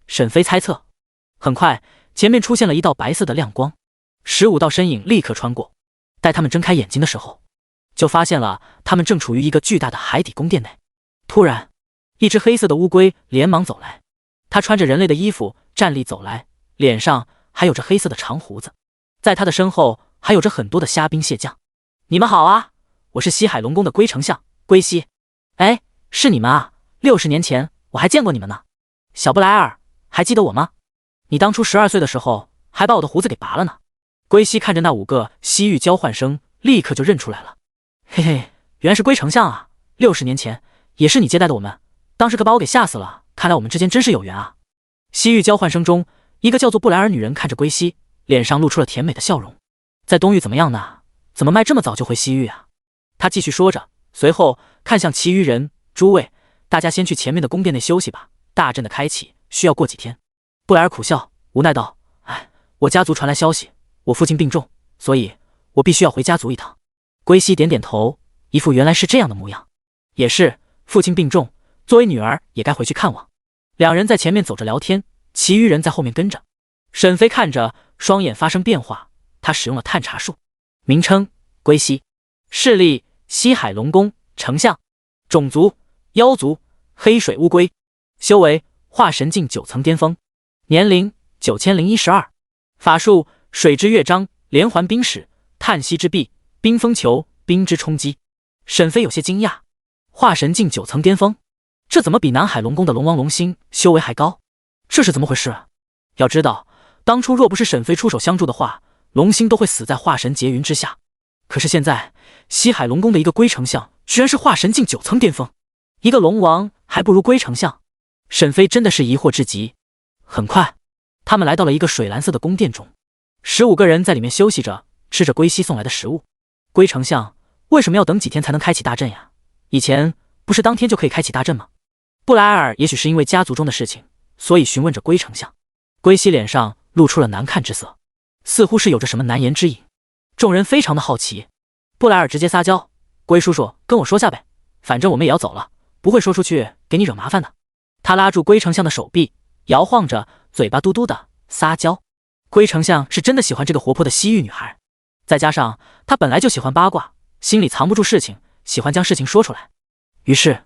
沈飞猜测。很快，前面出现了一道白色的亮光，15道身影立刻穿过。待他们睁开眼睛的时候，就发现了他们正处于一个巨大的海底宫殿内。突然，一只黑色的乌龟连忙走来，它穿着人类的衣服站立走来，脸上还有着黑色的长胡子，在它的身后还有着很多的虾兵蟹将。你们好啊，我是西海龙宫的龟丞相龟西。哎，是你们啊，60年前我还见过你们呢。小布莱尔，还记得我吗？你当初12岁的时候还把我的胡子给拔了呢。龟西看着那5个西域交换生，立刻就认出来了。嘿嘿，原来是龟丞相啊，60年前也是你接待的我们，当时可把我给吓死了，看来我们之间真是有缘啊。西域交换生中，一个叫做布莱尔女人看着龟西，脸上露出了甜美的笑容。在东域怎么样呢？怎么卖这么早就回西域啊？她继续说着，随后看向其余人，诸位，大家先去前面的宫殿内休息吧，大阵的开启需要过几天。布莱尔苦笑，无奈道：哎，我家族传来消息，我父亲病重，所以我必须要回家族一趟。龟西点点头，一副原来是这样的模样。也是，父亲病重，作为女儿也该回去看望。两人在前面走着聊天，其余人在后面跟着。沈飞看着，双眼发生变化，他使用了探查术。名称：龟西，势力：西海龙宫丞相，种族：妖族，黑水乌龟，修为：化神境9层巅峰，年龄：9012，法术：水之乐章，连环冰矢，叹息之臂，冰封球，冰之冲击。沈飞有些惊讶，化神境9层巅峰，这怎么比南海龙宫的龙王龙星修为还高？这是怎么回事？要知道，当初若不是沈飞出手相助的话，龙星都会死在化神劫云之下。可是现在，西海龙宫的一个龟丞相居然是化神境9层巅峰，一个龙王还不如龟丞相。沈飞真的是疑惑至极。很快，他们来到了一个水蓝色的宫殿中，15个人在里面休息着，吃着龟西送来的食物。龟丞相，为什么要等几天才能开启大阵呀？以前不是当天就可以开启大阵吗？布莱尔也许是因为家族中的事情，所以询问着龟丞相。龟西脸上露出了难看之色，似乎是有着什么难言之隐。众人非常的好奇。布莱尔直接撒娇：“龟叔叔，跟我说下呗，反正我们也要走了，不会说出去给你惹麻烦的。”他拉住龟丞相的手臂，摇晃着，嘴巴嘟嘟的撒娇。龟丞相是真的喜欢这个活泼的西域女孩，再加上他本来就喜欢八卦，心里藏不住事情，喜欢将事情说出来。于是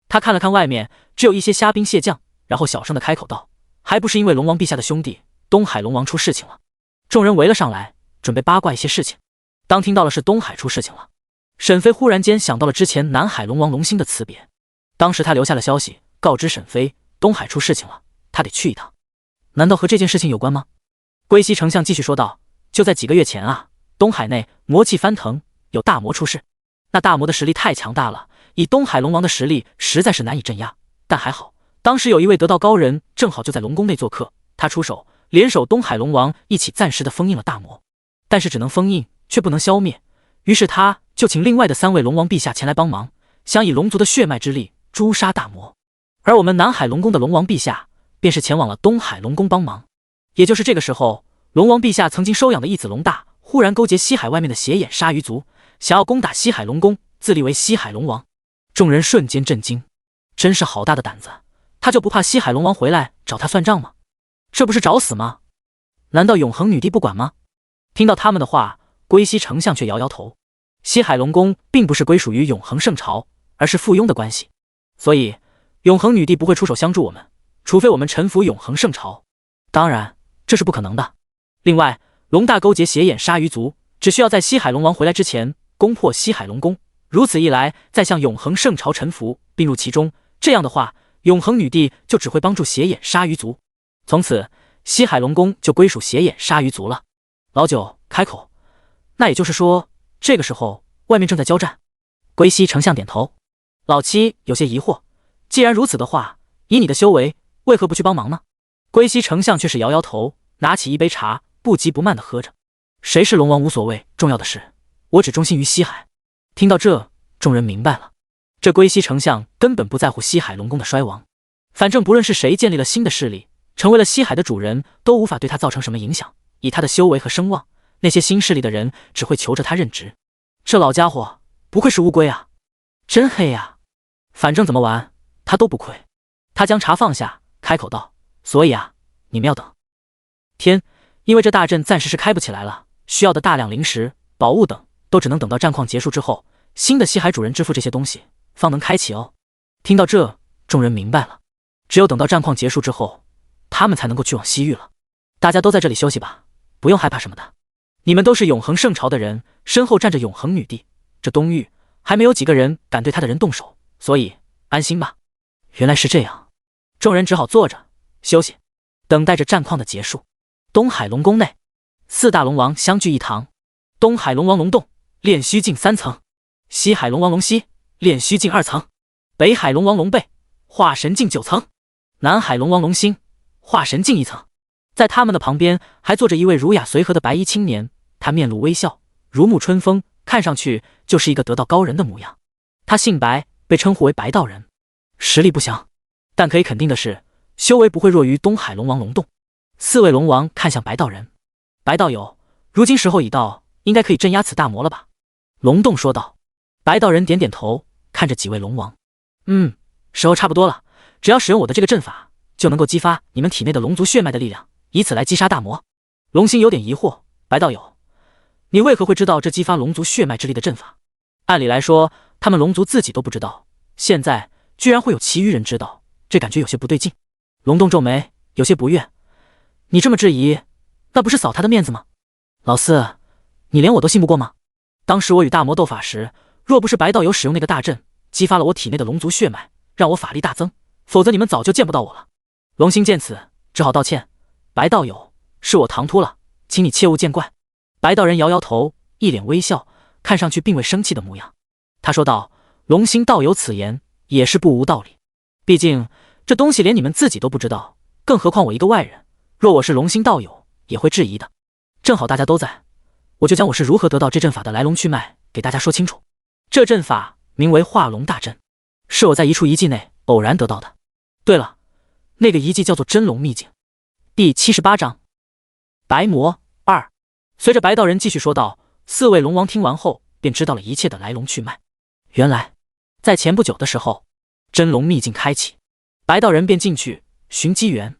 他看了看外面只有一些虾兵蟹将，然后小声的开口道：“还不是因为龙王陛下的兄弟东海龙王出事情了。”众人围了上来，准备八卦一些事情。当听到了是东海出事情了，沈飞忽然间想到了之前南海龙王龙星的辞别。当时他留下了消息告知沈飞，东海出事情了，他得去一趟。难道和这件事情有关吗？龟西丞相继续说道：“就在几个月前啊，东海内魔气翻腾，有大魔出世。那大魔的实力太强大了，以东海龙王的实力实在是难以镇压。但还好，当时有一位得道高人正好就在龙宫内做客，他出手联手东海龙王一起暂时的封印了大魔，但是只能封印，却不能消灭。于是他就请另外的3位龙王陛下前来帮忙，想以龙族的血脉之力诛杀大魔。而我们南海龙宫的龙王陛下便是前往了东海龙宫帮忙。也就是这个时候，龙王陛下曾经收养的义子龙大忽然勾结西海外面的邪眼鲨鱼族，想要攻打西海龙宫，自立为西海龙王。”众人瞬间震惊，真是好大的胆子，他就不怕西海龙王回来找他算账吗？这不是找死吗？难道永恒女帝不管吗？听到他们的话，龟西丞相却摇摇头。西海龙宫并不是归属于永恒圣朝，而是附庸的关系，所以永恒女帝不会出手相助我们，除非我们臣服永恒圣朝。当然这是不可能的。另外，龙大勾结邪眼鲨鱼族，只需要在西海龙王回来之前攻破西海龙宫，如此一来再向永恒圣朝臣服，并入其中，这样的话永恒女帝就只会帮助邪眼鲨鱼族，从此西海龙宫就归属邪眼鲨鱼族了。老九开口：“那也就是说，这个时候外面正在交战？”龟西丞相点头。老七有些疑惑：“既然如此的话，以你的修为，为何不去帮忙呢？”龟西丞相却是摇摇头，拿起一杯茶，不急不慢地喝着。谁是龙王无所谓，重要的是我只忠心于西海。听到这，众人明白了，这龟西丞相根本不在乎西海龙宫的衰亡，反正不论是谁建立了新的势力，成为了西海的主人，都无法对他造成什么影响。以他的修为和声望，那些新势力的人只会求着他任职。这老家伙不愧是乌龟啊，真黑啊！反正怎么玩他都不亏。他将茶放下，开口道：“所以啊，你们要等天，因为这大阵暂时是开不起来了，需要的大量灵石、宝物等都只能等到战况结束之后，新的西海主人支付这些东西，方能开启哦。”听到这，众人明白了，只有等到战况结束之后，他们才能够去往西域了。大家都在这里休息吧，不用害怕什么的。你们都是永恒圣朝的人，身后站着永恒女帝，这东域还没有几个人敢对她的人动手，所以安心吧。原来是这样，众人只好坐着休息，等待着战况的结束。东海龙宫内，4大龙王相聚一堂。东海龙王龙洞炼虚境3层，西海龙王龙息炼虚境2层，北海龙王龙背化神境9层，南海龙王龙星化神境1层。在他们的旁边还坐着一位儒雅随和的白衣青年，他面露微笑，如沐春风，看上去就是一个得道高人的模样。他姓白，被称呼为白道人，实力不详，但可以肯定的是，修为不会弱于东海龙王龙洞。4位龙王看向白道人：“白道友，如今时候已到，应该可以镇压此大魔了吧？”龙洞说道。白道人点点头，看着几位龙王：“时候差不多了，只要使用我的这个阵法，就能够激发你们体内的龙族血脉的力量，以此来击杀大魔。”龙星有点疑惑：“白道友，你为何会知道这激发龙族血脉之力的阵法？按理来说，他们龙族自己都不知道，现在居然会有其余人知道，这感觉有些不对劲。”龙洞皱眉，有些不悦：“你这么质疑，那不是扫他的面子吗？老四，你连我都信不过吗？当时我与大魔斗法时，若不是白道友使用那个大阵，激发了我体内的龙族血脉，让我法力大增，否则你们早就见不到我了。”龙星见此，只好道歉：“白道友，是我唐突了，请你切勿见怪。”白道人摇摇头，一脸微笑，看上去并未生气的模样。他说道：“龙星道有此言，也是不无道理。毕竟这东西连你们自己都不知道，更何况我一个外人，若我是龙星道友，也会质疑的。正好大家都在，我就将我是如何得到这阵法的来龙去脉给大家说清楚。这阵法名为化龙大阵，是我在一处遗迹内偶然得到的。对了，那个遗迹叫做真龙秘境。第78章白魔2。随着白道人继续说道，4位龙王听完后便知道了一切的来龙去脉。原来在前不久的时候，真龙秘境开启，白道人便进去寻机缘，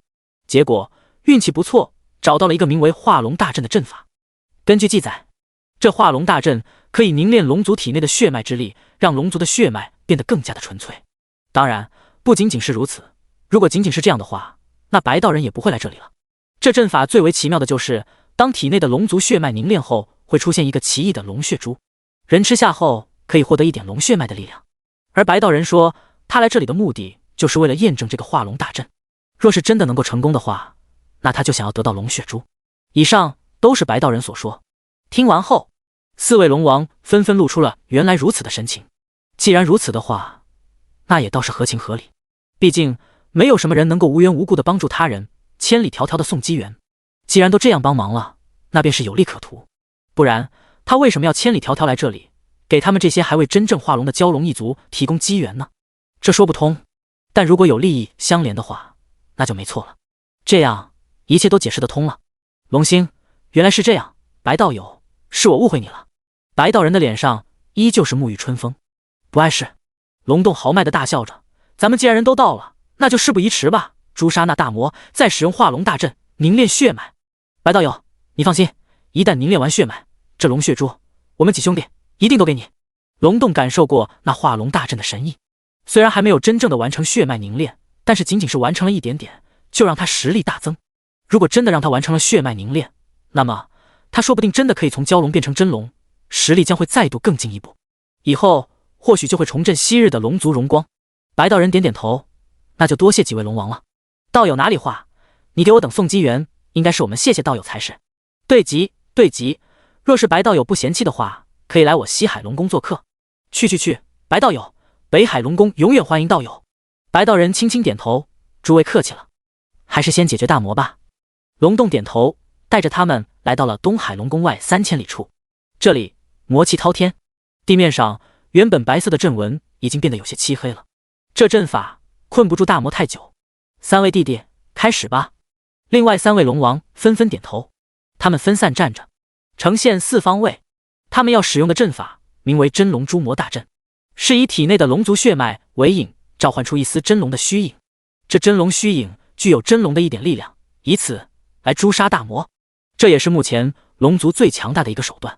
结果运气不错，找到了一个名为化龙大阵的阵法。根据记载，这化龙大阵可以凝练龙族体内的血脉之力，让龙族的血脉变得更加的纯粹。当然不仅仅是如此，如果仅仅是这样的话，那白道人也不会来这里了。这阵法最为奇妙的就是，当体内的龙族血脉凝练后，会出现一个奇异的龙血珠，人吃下后可以获得一点龙血脉的力量。而白道人说，他来这里的目的就是为了验证这个化龙大阵，若是真的能够成功的话，那他就想要得到龙血珠。以上都是白道人所说。听完后，4位龙王纷纷露出了原来如此的神情。既然如此的话，那也倒是合情合理，毕竟没有什么人能够无缘无故的帮助他人，千里迢迢的送机缘。既然都这样帮忙了，那便是有利可图，不然他为什么要千里迢迢来这里，给他们这些还未真正化龙的蛟龙一族提供机缘呢？这说不通。但如果有利益相连的话，那就没错了。这样一切都解释得通了。龙星，原来是这样，白道友，是我误会你了。白道人的脸上依旧是沐浴春风，不碍事。龙洞豪迈的大笑着，咱们既然人都到了，那就事不宜迟吧。诛杀那大魔，再使用化龙大阵凝练血脉。白道友，你放心，一旦凝练完血脉，这龙血珠我们几兄弟一定都给你。龙洞感受过那化龙大阵的神意，虽然还没有真正的完成血脉凝练，但是仅仅是完成了一点点，就让他实力大增。如果真的让他完成了血脉凝练，那么他说不定真的可以从蛟龙变成真龙，实力将会再度更进一步，以后或许就会重振昔日的龙族荣光。白道人点点头，那就多谢几位龙王了。道友哪里话，你给我等送机缘，应该是我们谢谢道友才是。对极对极，若是白道友不嫌弃的话，可以来我西海龙宫做客。去，白道友，北海龙宫永远欢迎道友。白道人轻轻点头，诸位客气了，还是先解决大魔吧。龙洞点头，带着他们来到了东海龙宫外3000里处。这里魔气滔天，地面上原本白色的阵纹已经变得有些漆黑了。这阵法困不住大魔太久。3位弟弟，开始吧。另外3位龙王纷纷点头，他们分散站着，呈现4方位。他们要使用的阵法名为真龙诛魔大阵，是以体内的龙族血脉为引，召唤出一丝真龙的虚影。这真龙虚影具有真龙的一点力量，以此来诛杀大魔。这也是目前龙族最强大的一个手段，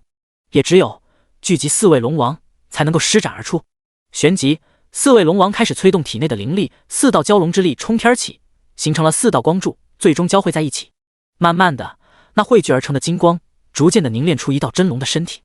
也只有聚集4位龙王才能够施展而出。旋即4位龙王开始催动体内的灵力，4道蛟龙之力冲天起，形成了4道光柱，最终交汇在一起。慢慢的，那汇聚而成的金光逐渐的凝练出一道真龙的身体。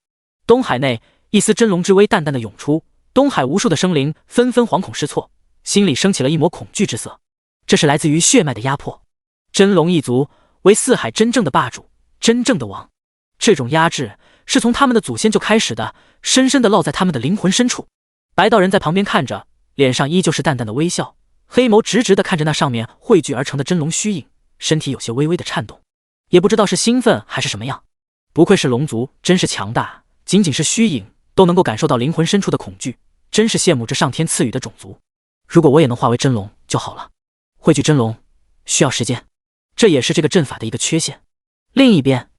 东海内一丝真龙之威淡淡的涌出，东海无数的生灵纷纷惶恐失措，心里升起了一抹恐惧之色。这是来自于血脉的压迫。真龙一族为4海真正的霸主，真正的王。这种压制是从他们的祖先就开始的，深深的烙在他们的灵魂深处。白道人在旁边看着，脸上依旧是淡淡的微笑，黑眸直直的看着那上面汇聚而成的真龙虚影，身体有些微微的颤动，也不知道是兴奋还是什么样。不愧是龙族，真是强大，仅仅是虚影都能够感受到灵魂深处的恐惧，真是羡慕这上天赐予的种族。如果我也能化为真龙就好了。汇聚真龙需要时间，这也是这个阵法的一个缺陷。另一边，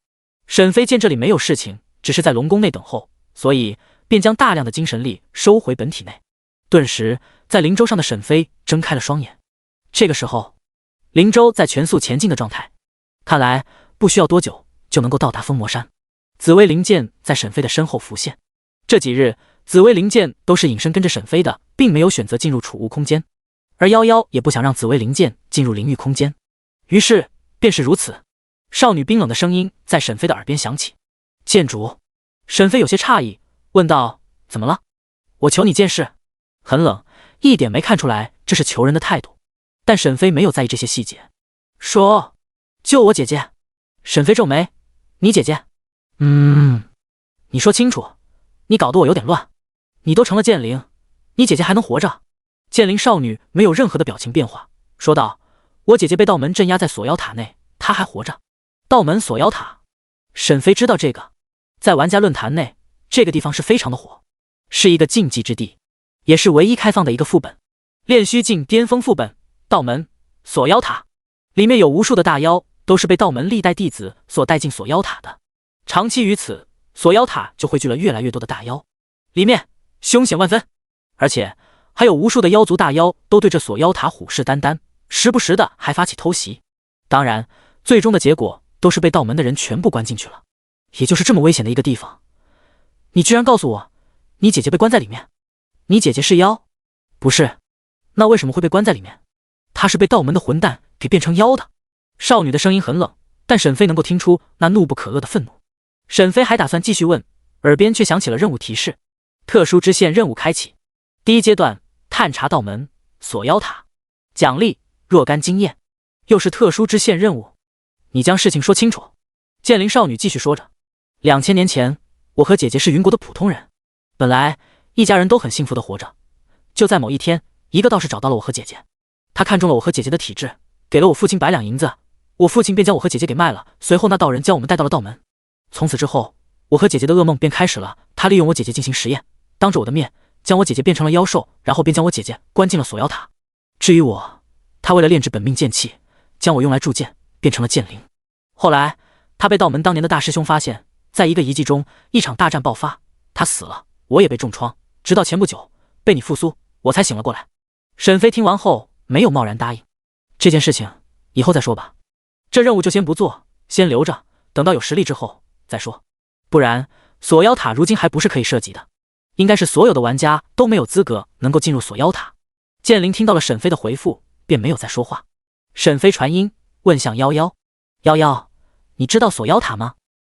沈飞见这里没有事情，只是在龙宫内等候，所以便将大量的精神力收回本体内。顿时在灵舟上的沈飞睁开了双眼。这个时候灵舟在全速前进的状态，看来不需要多久就能够到达封魔山。紫薇灵剑在沈飞的身后浮现。这几日紫薇灵剑都是隐身跟着沈飞的，并没有选择进入储物空间，而夭夭也不想让紫薇灵剑进入灵域空间，于是便是如此。少女冰冷的声音在沈飞的耳边响起：剑主。沈飞有些诧异，问道：怎么了？我求你件事。很冷，一点没看出来这是求人的态度，但沈飞没有在意这些细节，说：救我姐姐。沈飞皱眉：你姐姐？你说清楚，你搞得我有点乱。你都成了剑灵，你姐姐还能活着？剑灵少女没有任何的表情变化，说道：我姐姐被道门镇压在锁妖塔内，她还活着。道门锁妖塔？沈飞知道这个，在玩家论坛内这个地方是非常的火，是一个禁忌之地，也是唯一开放的一个副本。炼虚境巅峰副本，道门锁妖塔，里面有无数的大妖，都是被道门历代弟子所带进锁妖塔的。长期于此，锁妖塔就汇聚了越来越多的大妖，里面凶险万分，而且还有无数的妖族大妖都对这锁妖塔虎视眈眈，时不时的还发起偷袭。当然，最终的结果都是被道门的人全部关进去了。也就是这么危险的一个地方，你居然告诉我，你姐姐被关在里面？你姐姐是妖？不是，那为什么会被关在里面？她是被道门的混蛋给变成妖的。少女的声音很冷，但沈飞能够听出那怒不可遏的愤怒。沈飞还打算继续问，耳边却响起了任务提示：特殊支线任务开启，第一阶段探查道门锁妖塔，奖励若干经验。又是特殊支线任务，你将事情说清楚。剑灵少女继续说着：2000年前，我和姐姐是云国的普通人，本来一家人都很幸福的活着。就在某一天，一个道士找到了我和姐姐，他看中了我和姐姐的体质，给了我父亲100两银子，我父亲便将我和姐姐给卖了。随后那道人将我们带到了道门，从此之后，我和姐姐的噩梦便开始了。他利用我姐姐进行实验，当着我的面将我姐姐变成了妖兽，然后便将我姐姐关进了锁妖塔。至于我，他为了炼制本命剑气，将我用来铸剑，变成了剑灵。后来他被道门当年的大师兄发现，在一个遗迹中，一场大战爆发，他死了，我也被重创，直到前不久被你复苏，我才醒了过来。沈飞听完后没有贸然答应，这件事情以后再说吧，这任务就先不做，先留着，等到有实力之后再说。不然锁妖塔如今还不是可以涉及的，应该是所有的玩家都没有资格能够进入锁妖塔。剑灵听到了沈飞的回复，便没有再说话。沈飞传音问向夭夭：夭夭，你知道锁妖塔吗？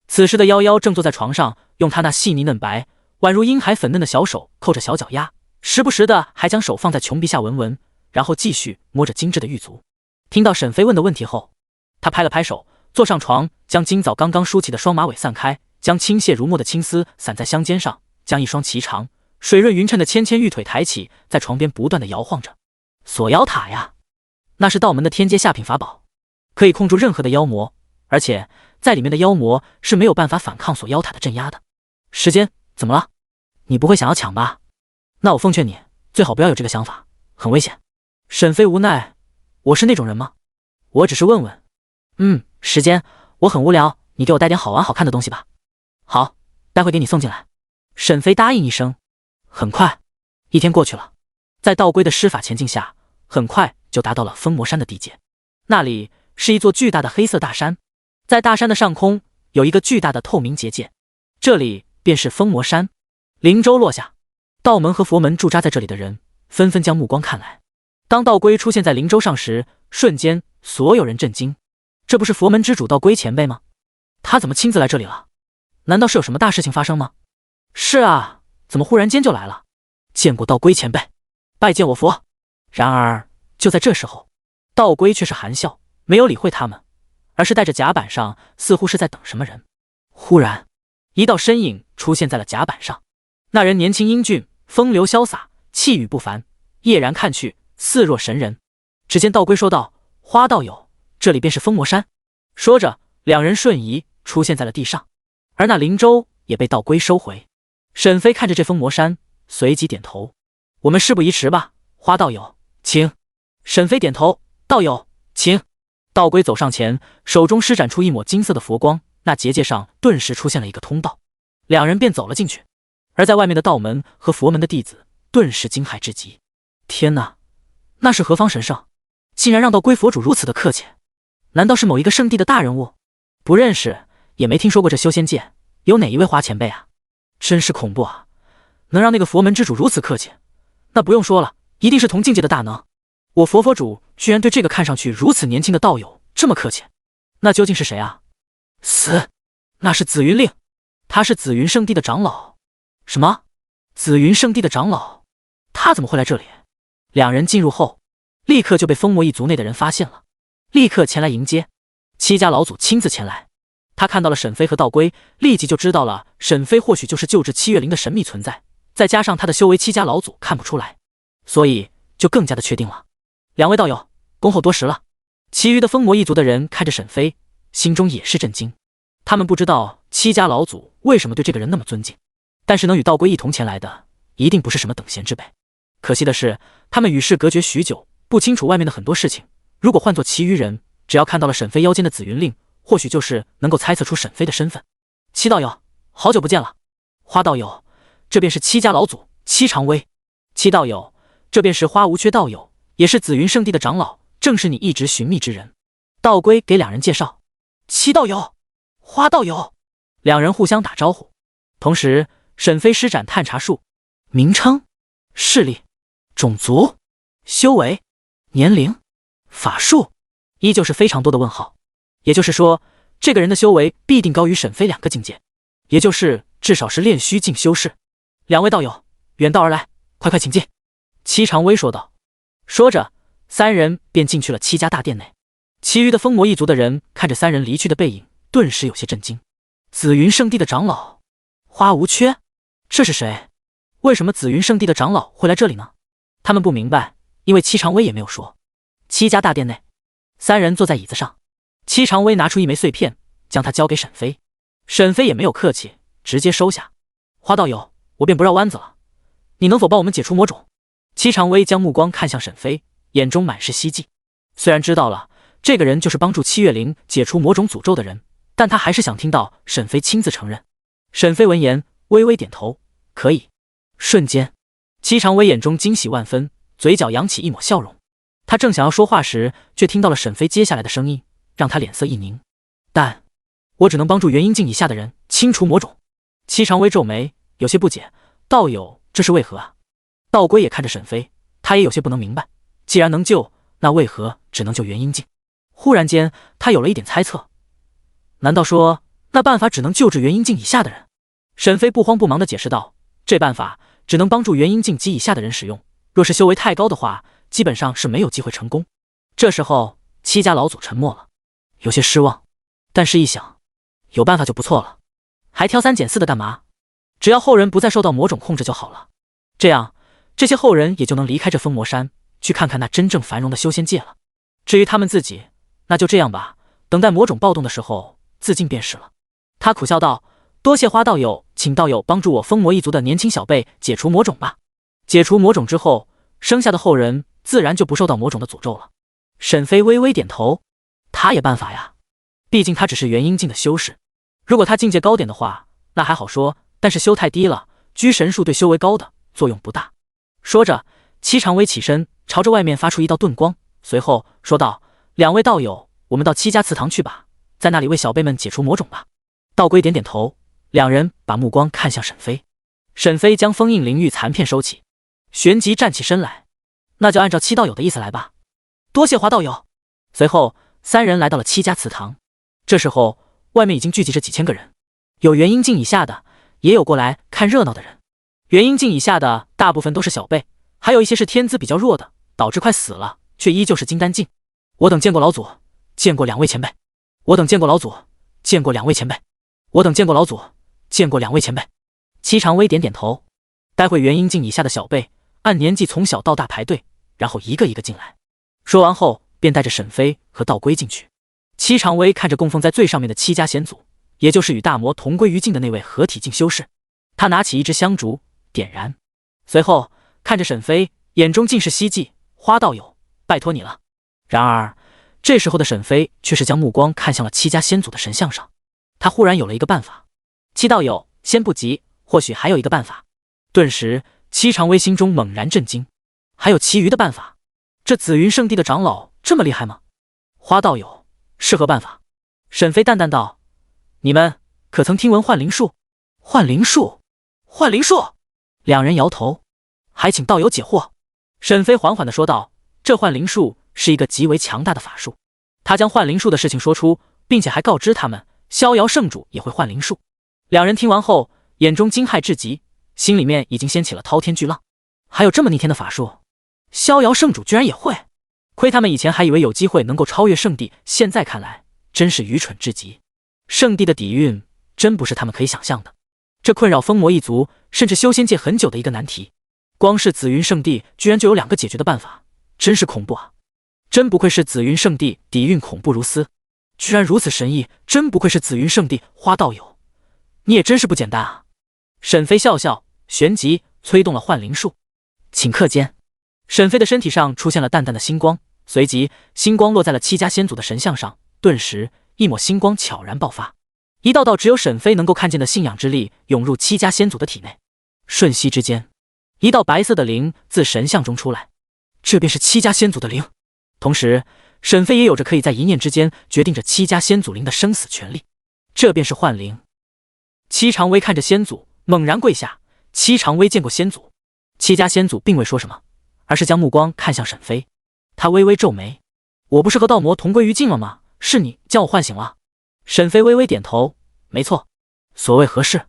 此时的夭夭正坐在床上，用她那细腻嫩白宛如婴孩粉嫩的小手扣着小脚丫，时不时的还将手放在琼鼻下闻闻，然后继续摸着精致的玉足。听到沈飞问的问题后，他拍了拍手，坐上床，将今早刚刚梳起的双马尾散开，将轻屑如墨的青丝散在香肩上，将一双颀长水润匀称的纤纤玉腿抬起，在床边不断的摇晃着。锁妖塔呀，那是道门的天阶下品法宝，可以控住任何的妖魔，而且在里面的妖魔是没有办法反抗锁妖塔的镇压的。时间怎么了？你不会想要抢吧？那我奉劝你最好不要有这个想法，很危险。沈飞无奈：我是那种人吗？我只是问问。时间我很无聊，你给我带点好玩好看的东西吧。好，待会给你送进来。沈飞答应一声。很快一天过去了，在道龟的施法前进下，很快就达到了封魔山的地界。那里是一座巨大的黑色大山，在大山的上空有一个巨大的透明结界，这里便是封魔山。灵舟落下，道门和佛门驻扎在这里的人纷纷将目光看来。当道龟出现在灵舟上时，瞬间所有人震惊，这不是佛门之主道龟前辈吗？他怎么亲自来这里了？难道是有什么大事情发生吗？是啊，怎么忽然间就来了？见过道龟前辈，拜见我佛。然而就在这时候，道龟却是含笑，没有理会他们，而是带着甲板上，似乎是在等什么人。忽然一道身影出现在了甲板上，那人年轻英俊，风流潇洒，气宇不凡，夜然看去似若神人。只见道龟说道：花道友，这里便是封魔山。说着两人瞬移出现在了地上，而那灵舟也被道龟收回。沈飞看着这封魔山，随即点头：我们事不宜迟吧，花道友请。沈飞点头：道友请。道龟走上前，手中施展出一抹金色的佛光，那结界上顿时出现了一个通道，两人便走了进去。而在外面的道门和佛门的弟子顿时惊骇至极。天哪，那是何方神圣，竟然让道龟佛主如此的客气？难道是某一个圣地的大人物？不认识，也没听说过这修仙界有哪一位花前辈啊？真是恐怖啊，能让那个佛门之主如此客气，那不用说了，一定是同境界的大能。我佛主居然对这个看上去如此年轻的道友这么客气，那究竟是谁啊？死！那是紫云令，他是紫云圣地的长老。什么？紫云圣地的长老？他怎么会来这里？两人进入后，立刻就被封魔一族内的人发现了，立刻前来迎接。七家老祖亲自前来，他看到了沈飞和道龟，立即就知道了沈飞或许就是救治七月灵的神秘存在，再加上他的修为七家老祖看不出来，所以就更加的确定了。两位道友，恭候多时了。其余的封魔一族的人看着沈飞，心中也是震惊，他们不知道七家老祖为什么对这个人那么尊敬。但是能与道归一同前来的，一定不是什么等闲之辈。可惜的是，他们与世隔绝许久，不清楚外面的很多事情。如果换做其余人，只要看到了沈飞腰间的紫云令，或许就是能够猜测出沈飞的身份。七道友，好久不见了。花道友，这便是七家老祖七常威。七道友，这便是花无缺道友，也是紫云圣地的长老，正是你一直寻觅之人。道归给两人介绍。七道友，花道友，两人互相打招呼。同时，沈飞施展探查术，名称、势力、种族、修为、年龄、法术，依旧是非常多的问号。也就是说，这个人的修为必定高于沈飞2个境界，也就是至少是炼虚境修士。两位道友远道而来，快快请进。七常威说道。说着，三人便进去了七家大殿内。其余的封魔一族的人看着三人离去的背影，顿时有些震惊。紫云圣地的长老花无缺，这是谁？为什么紫云圣地的长老会来这里呢？他们不明白，因为七常威也没有说。七家大殿内，三人坐在椅子上，七常威拿出一枚碎片，将它交给沈飞。沈飞也没有客气，直接收下。花道友，我便不绕弯子了，你能否帮我们解除魔种？七常威将目光看向沈飞，眼中满是希冀。虽然知道了这个人就是帮助七月灵解除魔种诅咒的人，但他还是想听到沈飞亲自承认。沈飞闻言微微点头，可以。瞬间，七常威眼中惊喜万分，嘴角扬起一抹笑容。他正想要说话时，却听到了沈飞接下来的声音，让他脸色一凝。但我只能帮助元婴境以下的人清除魔种。七常威皱眉，有些不解，道友这是为何啊？道归也看着沈飞，他也有些不能明白，既然能救，那为何只能救元婴境？忽然间，他有了一点猜测，难道说那办法只能救治元婴境以下的人？沈飞不慌不忙地解释道，这办法只能帮助元婴境及以下的人使用，若是修为太高的话，基本上是没有机会成功。这时候，七家老祖沉默了，有些失望，但是一想，有办法就不错了，还挑三拣四的干嘛？只要后人不再受到魔种控制就好了，这样这些后人也就能离开这封魔山，去看看那真正繁荣的修仙界了。至于他们自己，那就这样吧，等待魔种暴动的时候自尽便是了。他苦笑道，多谢花道友，请道友帮助我封魔一族的年轻小辈解除魔种吧。解除魔种之后，生下的后人自然就不受到魔种的诅咒了。沈飞微微点头，他也办法呀，毕竟他只是元婴境的修士，如果他境界高点的话，那还好说，但是修太低了，拘神术对修为高的作用不大。说着，七常威起身，朝着外面发出一道遁光，随后说道，两位道友，我们到七家祠堂去吧，在那里为小辈们解除魔种吧。道归点点头，两人把目光看向沈飞。沈飞将封印灵玉残片收起，旋即站起身来，那就按照七道友的意思来吧。多谢花道友。随后三人来到了七家祠堂。这时候外面已经聚集着几千个人，有元婴境以下的，也有过来看热闹的人。元婴境以下的大部分都是小辈，还有一些是天资比较弱的，导致快死了却依旧是金丹境。我等见过老祖，见过两位前辈。我等见过老祖，见过两位前辈。我等见过老祖，见过两位前辈。七常威点点头，待会元婴境以下的小辈按年纪从小到大排队，然后一个一个进来。说完后便带着沈飞和道归进去。七常威看着供奉在最上面的七家先祖，也就是与大魔同归于尽的那位合体境修士，他拿起一支香烛点燃，随后看着沈飞，眼中尽是希冀，花道友拜托你了。然而这时候的沈飞却是将目光看向了七家先祖的神像上，他忽然有了一个办法。七道友先不急，或许还有一个办法。顿时七常威心中猛然震惊，还有其余的办法？这紫云圣地的长老这么厉害吗？花道友是何办法？沈飞淡淡道，你们可曾听闻幻灵术？幻灵术？幻灵术？两人摇头，还请道友解惑。沈飞缓缓地说道，这幻灵术是一个极为强大的法术。他将幻灵术的事情说出，并且还告知他们逍遥圣主也会幻灵术。两人听完后眼中惊骇至极，心里面已经掀起了滔天巨浪。还有这么逆天的法术，逍遥圣主居然也会，亏他们以前还以为有机会能够超越圣地，现在看来真是愚蠢至极。圣地的底蕴真不是他们可以想象的，这困扰封魔一族甚至修仙界很久的一个难题，光是紫云圣地居然就有2个解决的办法，真是恐怖啊！真不愧是紫云圣地，底蕴恐怖如斯，居然如此神异，真不愧是紫云圣地。花道友，你也真是不简单啊！沈飞笑笑，旋即催动了幻灵术。顷刻间，沈飞的身体上出现了淡淡的星光，随即星光落在了七家先祖的神像上，顿时一抹星光悄然爆发，一道道只有沈飞能够看见的信仰之力涌入七家先祖的体内。瞬息之间，一道白色的灵自神像中出来，这便是七家先祖的灵。同时，沈飞也有着可以在一念之间决定着七家先祖灵的生死权利，这便是幻灵。七常威看着先祖，猛然跪下。七常威见过先祖，七家先祖并未说什么，而是将目光看向沈飞。他微微皱眉：“我不是和道魔同归于尽了吗？是你将我唤醒了。”沈飞微微点头：“没错。所谓何事？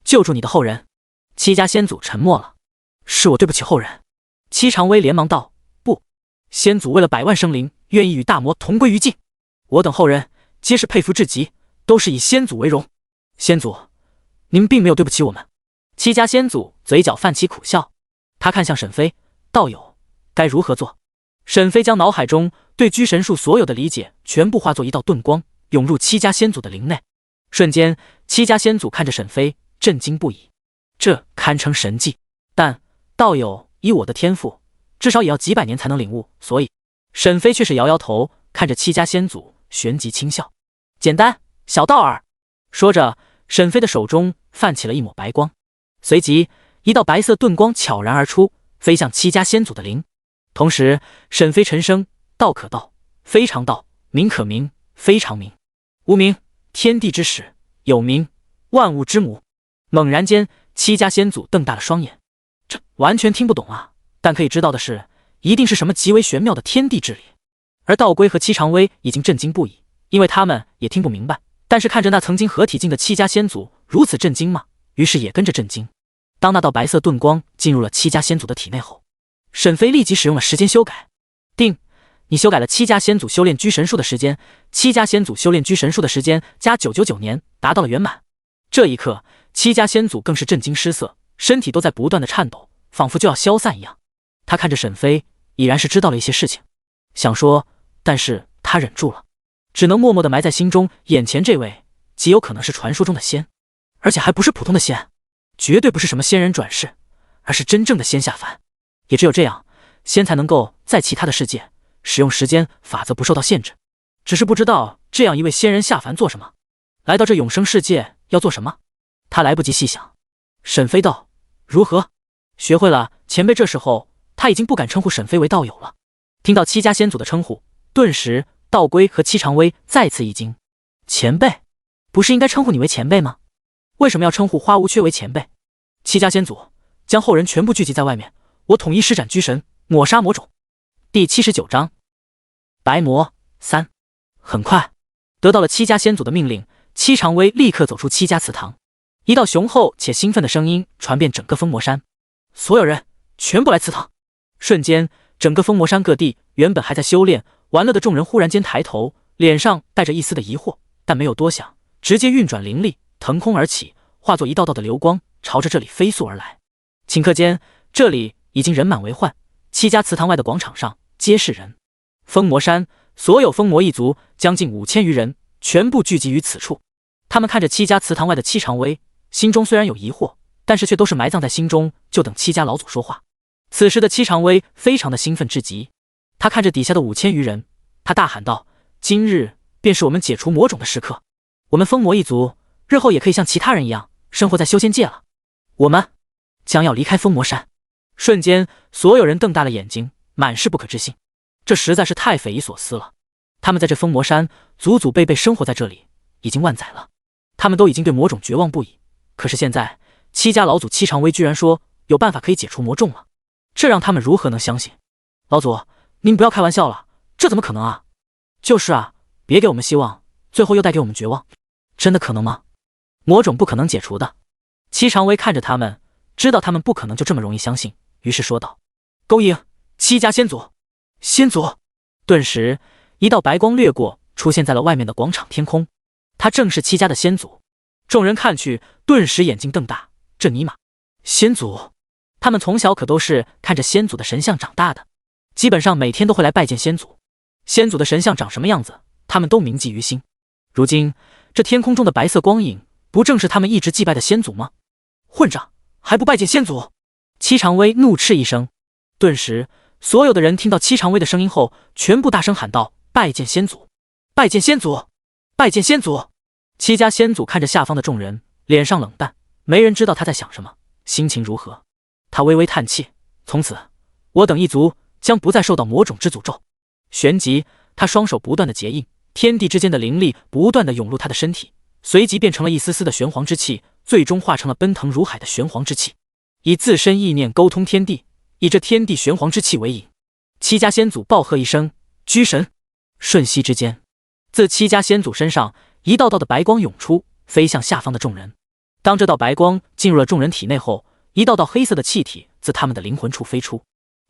救助你的后人。”七家先祖沉默了：“是我对不起后人。”七常威连忙道：“不，先祖为了百万生灵，愿意与大魔同归于尽。我等后人皆是佩服至极，都是以先祖为荣。先祖，您并没有对不起我们。”七家先祖嘴角泛起苦笑，他看向沈飞：“道友，该如何做？”沈飞将脑海中对居神术所有的理解全部化作一道遁光，涌入七家先祖的灵内。瞬间，七家先祖看着沈飞，震惊不已。这堪称神迹，但道友以我的天赋，至少也要几百年才能领悟，所以……沈飞却是摇摇头，看着七家先祖，旋即轻笑：“简单，小道儿。”说着，沈飞的手中泛起了一抹白光，随即一道白色遁光悄然而出，飞向七家先祖的灵。同时，沈飞沉声：“道可道，非常道；名可名，非常名。无名，天地之始；有名，万物之母。”猛然间，七家先祖瞪大了双眼，这完全听不懂啊！但可以知道的是，一定是什么极为玄妙的天地之理。而道龟和七常威已经震惊不已，因为他们也听不明白，但是看着那曾经合体境的七家先祖如此震惊吗？于是也跟着震惊。当那道白色遁光进入了七家先祖的体内后，沈飞立即使用了时间修改。定，你修改了七家先祖修炼居神术的时间，七家先祖修炼居神术的时间加999年，达到了圆满。这一刻，七家先祖更是震惊失色，身体都在不断的颤抖，仿佛就要消散一样。他看着沈飞，已然是知道了一些事情，想说，但是他忍住了，只能默默地埋在心中。眼前这位极有可能是传说中的仙，而且还不是普通的仙，绝对不是什么仙人转世，而是真正的仙下凡。也只有这样，仙才能够在其他的世界使用时间法则不受到限制。只是不知道这样一位仙人下凡做什么，来到这永生世界要做什么，他来不及细想。沈飞道：“如何？学会了，前辈。”这时候他已经不敢称呼沈飞为道友了。听到七家先祖的称呼，顿时道龟和七常威再次一惊：“前辈，不是应该称呼你为前辈吗？为什么要称呼花无缺为前辈？”七家先祖，将后人全部聚集在外面，我统一施展居神，抹杀魔种。第79章白魔3。很快得到了七家先祖的命令，七常威立刻走出七家祠堂，一道雄厚且兴奋的声音传遍整个封魔山：“所有人全部来祠堂！”瞬间，整个封魔山各地原本还在修炼玩乐的众人忽然间抬头，脸上带着一丝的疑惑，但没有多想，直接运转灵力，腾空而起，化作一道道的流光，朝着这里飞速而来。顷刻间，这里已经人满为患，七家祠堂外的广场上皆是人。封魔山所有封魔一族将近5000余人，全部聚集于此处。他们看着七家祠堂外的七常威，心中虽然有疑惑，但是却都是埋葬在心中，就等七家老祖说话。此时的七常威非常的兴奋至极，他看着底下的5000余人，他大喊道：“今日便是我们解除魔种的时刻，我们封魔一族日后也可以像其他人一样生活在修仙界了。我们将要离开封魔山。”瞬间，所有人瞪大了眼睛，满是不可置信，这实在是太匪夷所思了。他们在这封魔山祖祖辈辈生活在这里已经万载了，他们都已经对魔种绝望不已，可是现在七家老祖七常威居然说有办法可以解除魔种了，这让他们如何能相信？老祖，您不要开玩笑了，这怎么可能啊？就是啊，别给我们希望，最后又带给我们绝望，真的可能吗？魔种不可能解除的。七常威看着他们，知道他们不可能就这么容易相信，于是说道：“勾引七家先祖！”先祖！顿时一道白光掠过，出现在了外面的广场天空，他正是七家的先祖。众人看去，顿时眼睛瞪大，这尼玛，先祖！他们从小可都是看着先祖的神像长大的，基本上每天都会来拜见先祖。先祖的神像长什么样子，他们都铭记于心。如今这天空中的白色光影，不正是他们一直祭拜的先祖吗？混账，还不拜见先祖！戚长威怒斥一声，顿时所有的人听到戚长威的声音后，全部大声喊道：拜见先祖！拜见先祖！拜见先祖！戚家先祖看着下方的众人，脸上冷淡，没人知道他在想什么，心情如何。他微微叹气，从此我等一族将不再受到魔种之诅咒。旋即他双手不断的结印，天地之间的灵力不断的涌入他的身体，随即变成了一丝丝的玄黄之气，最终化成了奔腾如海的玄黄之气，以自身意念沟通天地，以这天地玄黄之气为引。戚家先祖暴喝一声：居神！瞬息之间，自戚家先祖身上一道道的白光涌出，飞向下方的众人。当这道白光进入了众人体内后，一道道黑色的气体自他们的灵魂处飞出，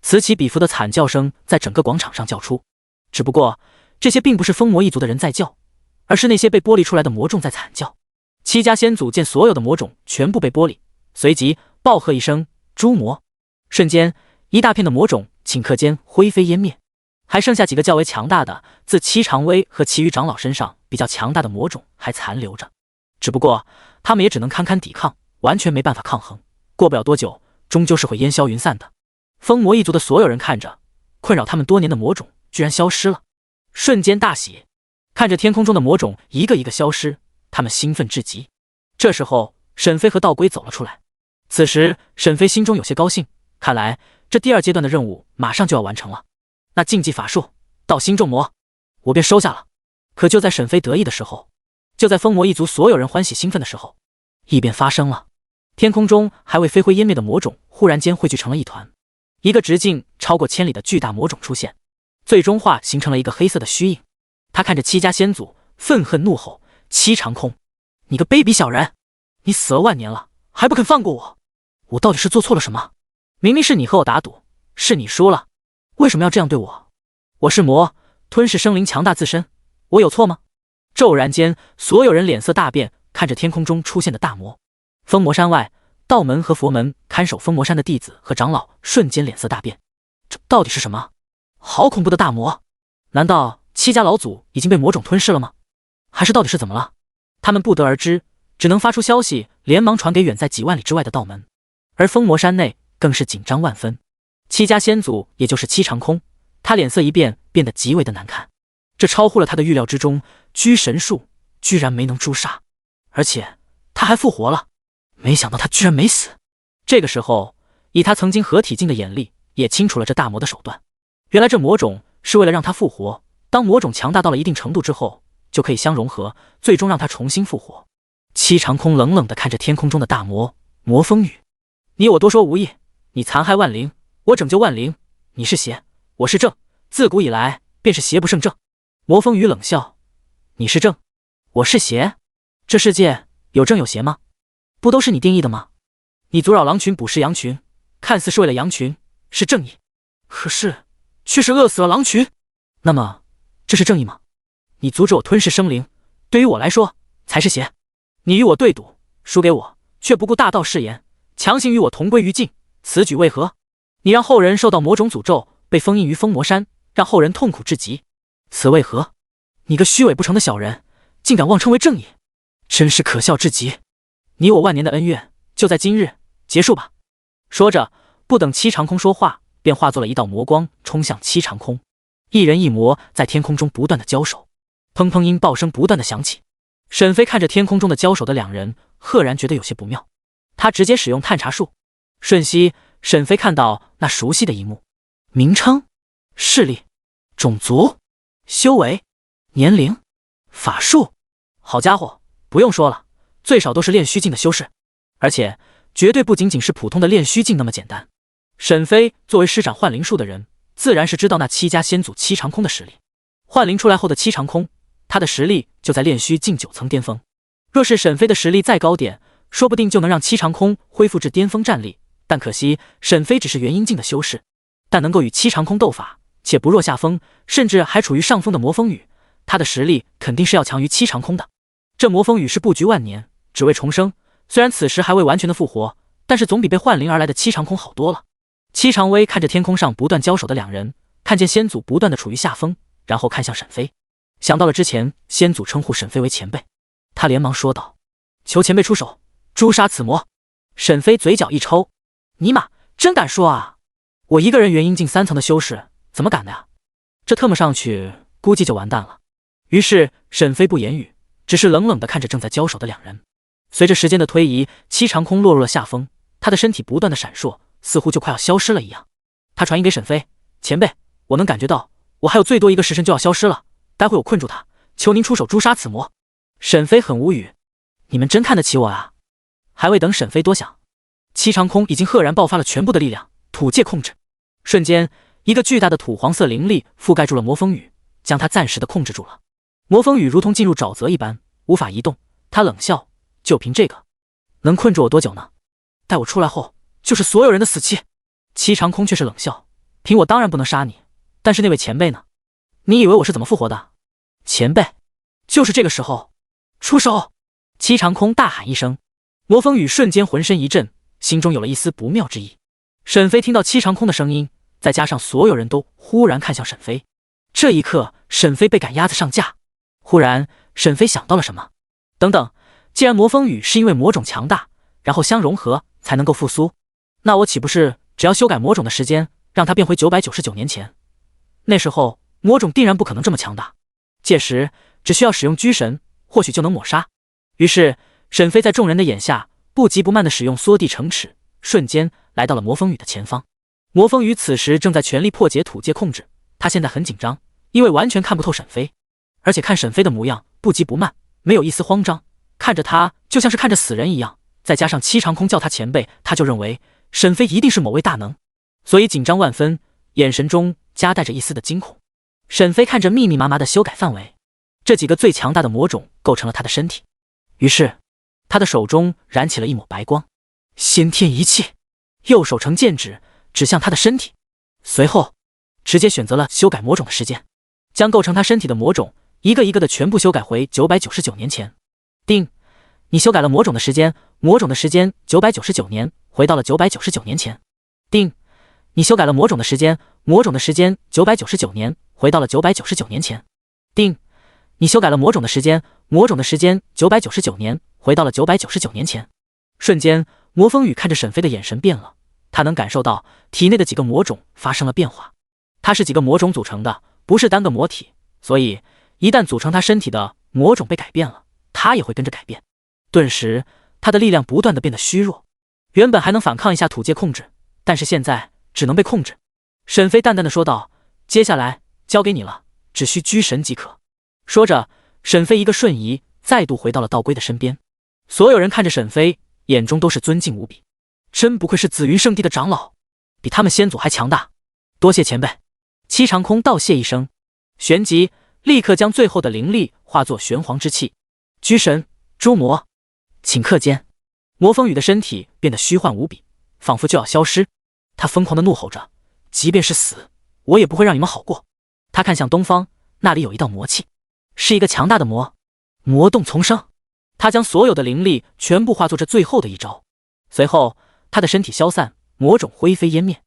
此起彼伏的惨叫声在整个广场上叫出。只不过这些并不是疯魔一族的人在叫，而是那些被剥离出来的魔种在惨叫。戚家先祖见所有的魔种全部被剥离，随即暴喝一声：诛魔！瞬间一大片的魔种顷刻间灰飞烟灭，还剩下几个较为强大的，自戚长威和其余长老身上比较强大的魔种还残留着，只不过他们也只能堪堪抵抗，完全没办法抗衡，过不了多久终究是会烟消云散的。疯魔一族的所有人看着困扰他们多年的魔种居然消失了，瞬间大喜，看着天空中的魔种一个一个消失，他们兴奋至极。这时候沈飞和道归走了出来，此时沈飞心中有些高兴，看来这第2阶段的任务马上就要完成了。那禁忌法术道心众魔我便收下了。可就在沈飞得意的时候，就在疯魔一族所有人欢喜兴奋的时候，异变发生了。天空中还未飞灰烟灭的魔种忽然间汇聚成了一团，一个直径超过1000里的巨大魔种出现，最终化形成了一个黑色的虚影。他看着戚家先祖，愤恨怒吼：戚长空，你个卑鄙小人，你死了万年了还不肯放过我，我到底是做错了什么？明明是你和我打赌，是你输了，为什么要这样对我？我是魔，吞噬生灵，强大自身，我有错吗？骤然间所有人脸色大变，看着天空中出现的大魔。封魔山外，道门和佛门看守封魔山的弟子和长老瞬间脸色大变，这到底是什么？好恐怖的大魔！难道戚家老祖已经被魔种吞噬了吗？还是到底是怎么了？他们不得而知，只能发出消息，连忙传给远在几万里之外的道门。而封魔山内更是紧张万分。戚家先祖也就是戚长空，他脸色一变，变得极为的难看。这超乎了他的预料之中，居神术居然没能诛杀，而且他还复活了，没想到他居然没死。这个时候，以他曾经合体境的眼力也清楚了这大魔的手段。原来这魔种是为了让他复活，当魔种强大到了一定程度之后，就可以相融合，最终让他重新复活。戚长空冷冷地看着天空中的大魔魔风雨，你我多说无益，你残害万灵，我拯救万灵，你是邪，我是正，自古以来便是邪不胜正。魔风雨冷笑，你是正，我是邪，这世界有正有邪吗？不都是你定义的吗？你阻扰狼群捕食羊群，看似是为了羊群，是正义，可是却是饿死了狼群，那么这是正义吗？你阻止我吞噬生灵，对于我来说才是邪。你与我对赌，输给我，却不顾大道誓言，强行与我同归于尽，此举为何？你让后人受到魔种诅咒，被封印于封魔山，让后人痛苦至极，此为何？你个虚伪不成的小人，竟敢妄称为正义，真是可笑至极。你我万年的恩怨就在今日结束吧。说着，不等戚长空说话，便化作了一道魔光冲向戚长空。一人一魔在天空中不断的交手，砰砰音爆声不断的响起。沈飞看着天空中的交手的两人，赫然觉得有些不妙。他直接使用探查术，瞬息沈飞看到那熟悉的一幕：名称、势力、种族、修为、年龄、法术。好家伙，不用说了，最少都是炼虚境的修士，而且绝对不仅仅是普通的炼虚境那么简单。沈飞作为施展幻灵术的人，自然是知道那戚家先祖戚长空的实力。幻灵出来后的戚长空，他的实力就在炼虚境9层巅峰。若是沈飞的实力再高点，说不定就能让戚长空恢复至巅峰战力。但可惜沈飞只是元婴境的修士，但能够与戚长空斗法，且不落下风，甚至还处于上风的魔风雨，他的实力肯定是要强于戚长空的。这魔风雨是布局万年，只为重生，虽然此时还未完全的复活，但是总比被幻灵而来的戚长空好多了。戚长威看着天空上不断交手的两人，看见先祖不断的处于下风，然后看向沈飞，想到了之前先祖称呼沈飞为前辈，他连忙说道：求前辈出手，诛杀此魔。沈飞嘴角一抽，尼玛，真敢说啊！我一个人元婴境3层的修士，怎么敢的呀？这特么上去，估计就完蛋了。于是沈飞不言语，只是冷冷地看着正在交手的两人。随着时间的推移，七长空落入了下风，他的身体不断的闪烁，似乎就快要消失了一样。他传音给沈飞：“前辈，我能感觉到，我还有最多1个时辰就要消失了，待会我困住他，求您出手诛杀此魔。”沈飞很无语：“你们真看得起我啊！”还未等沈飞多想，七长空已经赫然爆发了全部的力量，土界控制。瞬间，一个巨大的土黄色灵力覆盖住了魔风雨，将他暂时的控制住了。魔风雨如同进入沼泽一般，无法移动。他冷笑：“就凭这个，能困住我多久呢？待我出来后，就是所有人的死期。”七长空却是冷笑：“凭我当然不能杀你，但是那位前辈呢？你以为我是怎么复活的？”前辈。就是这个时候，出手！七长空大喊一声，魔风雨瞬间浑身一震，心中有了一丝不妙之意。沈飞听到七长空的声音，再加上所有人都忽然看向沈飞，这一刻，沈飞被赶鸭子上架。忽然，沈飞想到了什么，等等，既然魔风雨是因为魔种强大，然后相融合才能够复苏，那我岂不是只要修改魔种的时间，让它变回999年前？那时候魔种定然不可能这么强大，届时只需要使用居神，或许就能抹杀。于是沈飞在众人的眼下，不急不慢地使用缩地成尺，瞬间来到了魔风雨的前方。魔风雨此时正在全力破解土界控制，他现在很紧张，因为完全看不透沈飞，而且看沈飞的模样不急不慢，没有一丝慌张，看着他就像是看着死人一样。再加上七长空叫他前辈，他就认为沈飞一定是某位大能，所以紧张万分，眼神中夹带着一丝的惊恐。沈飞看着密密麻麻的修改范围，这几个最强大的魔种构成了他的身体，于是他的手中燃起了一抹白光，先天一气，右手成剑指指向他的身体，随后直接选择了修改魔种的时间，将构成他身体的魔种一个一个的全部修改回999年前。定，你修改了魔种的时间，魔种的时间999年回到了999年前。定，你修改了魔种的时间，魔种的时间999年回到了999年前。定，你修改了魔种的时间，魔种的时间999年回到了999年前。瞬间，魔风雨看着沈飞的眼神变了，他能感受到体内的几个魔种发生了变化。它是几个魔种组成的，不是单个魔体，所以一旦组成他身体的魔种被改变了，他也会跟着改变。顿时，他的力量不断的变得虚弱，原本还能反抗一下土界控制，但是现在只能被控制。沈飞淡淡的说道：“接下来交给你了，只需居神即可。”说着，沈飞一个瞬移，再度回到了道归的身边。所有人看着沈飞，眼中都是尊敬无比，真不愧是紫云圣地的长老，比他们先祖还强大。多谢前辈。七长空道谢一声，旋即立刻将最后的灵力化作玄黄之气。居神，诛魔，顷刻间，魔风雨的身体变得虚幻无比，仿佛就要消失。他疯狂的怒吼着：“即便是死，我也不会让你们好过！”他看向东方，那里有一道魔气，是一个强大的魔动丛生。他将所有的灵力全部化作这最后的一招，随后他的身体消散，魔种灰飞烟灭。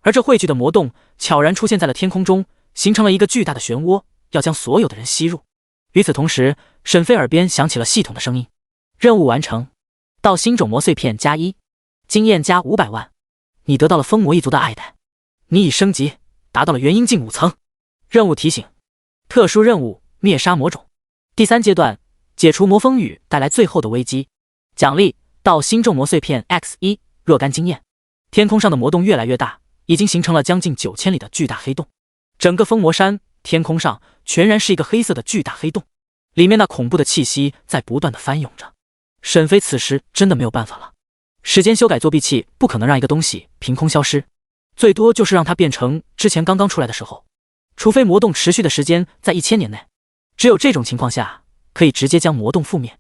而这汇聚的魔动悄然出现在了天空中，形成了一个巨大的漩涡，要将所有的人吸入。与此同时，沈飞耳边响起了系统的声音：“任务完成，到星种魔碎片+1，经验加500万。你得到了风魔一族的爱戴，你已升级，达到了元婴境5层。任务提醒：特殊任务灭杀魔种，第3阶段解除魔风雨带来最后的危机。奖励到星种魔碎片 X1 若干经验。”天空上的魔洞越来越大，已经形成了将近9000里的巨大黑洞。整个风魔山天空上全然是一个黑色的巨大黑洞，里面那恐怖的气息在不断的翻涌着。沈飞此时真的没有办法了，时间修改作弊器不可能让一个东西凭空消失，最多就是让它变成之前刚刚出来的时候，除非魔洞持续的时间在1000年内，只有这种情况下可以直接将魔洞覆灭。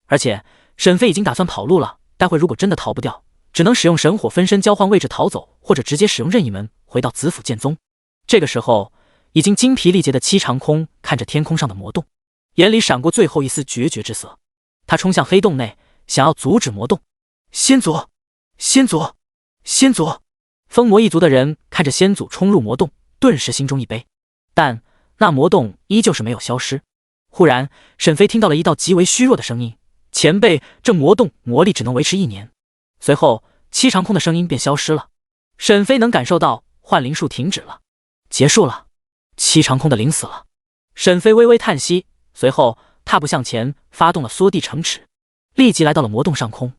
而且沈飞已经打算跑路了，待会如果真的逃不掉，只能使用神火分身交换位置逃走，或者直接使用任意门回到紫府剑宗。这个时候，已经精疲力竭的七长空看着天空上的魔洞，眼里闪过最后一丝决绝之色。他冲向黑洞内，想要阻止魔洞。先祖，先祖，先祖！风魔一族的人看着先祖冲入魔洞，顿时心中一悲。但那魔洞依旧是没有消失。忽然，沈飞听到了一道极为虚弱的声音：“前辈，这魔洞魔力只能维持1年。”随后七长空的声音便消失了。沈飞能感受到幻灵术停止了，结束了，七长空的灵死了。沈飞微微叹息，随后踏步向前，发动了缩地成尺，立即来到了魔洞上空。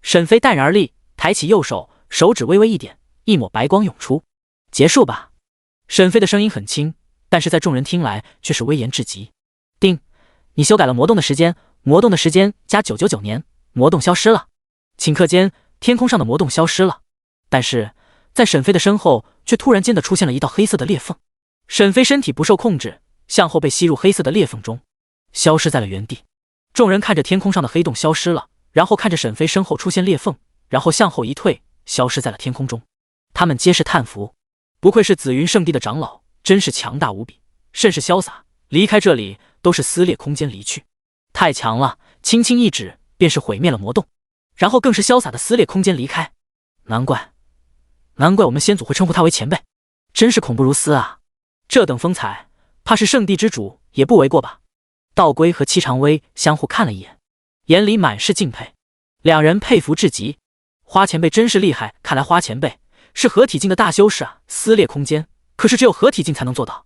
沈飞淡然而立，抬起右手，手指微微一点，一抹白光涌出。结束吧。沈飞的声音很轻，但是在众人听来却是威严至极。丁，你修改了魔洞的时间，魔洞的时间加999年，魔洞消失了。顷刻间，天空上的魔洞消失了，但是在沈飞的身后却突然间的出现了一道黑色的裂缝。沈飞身体不受控制，向后被吸入黑色的裂缝中，消失在了原地。众人看着天空上的黑洞消失了，然后看着沈飞身后出现裂缝，然后向后一退，消失在了天空中。他们皆是叹服，不愧是紫云圣地的长老，真是强大无比，甚是潇洒。离开这里都是撕裂空间离去，太强了！轻轻一指，便是毁灭了魔洞，然后更是潇洒的撕裂空间离开。难怪我们先祖会称呼他为前辈，真是恐怖如斯啊！这等风采，怕是圣地之主也不为过吧？道龟和戚长威相互看了一眼，眼里满是敬佩，两人佩服至极。花前辈真是厉害，看来花前辈是合体境的大修士啊！撕裂空间，可是只有合体境才能做到。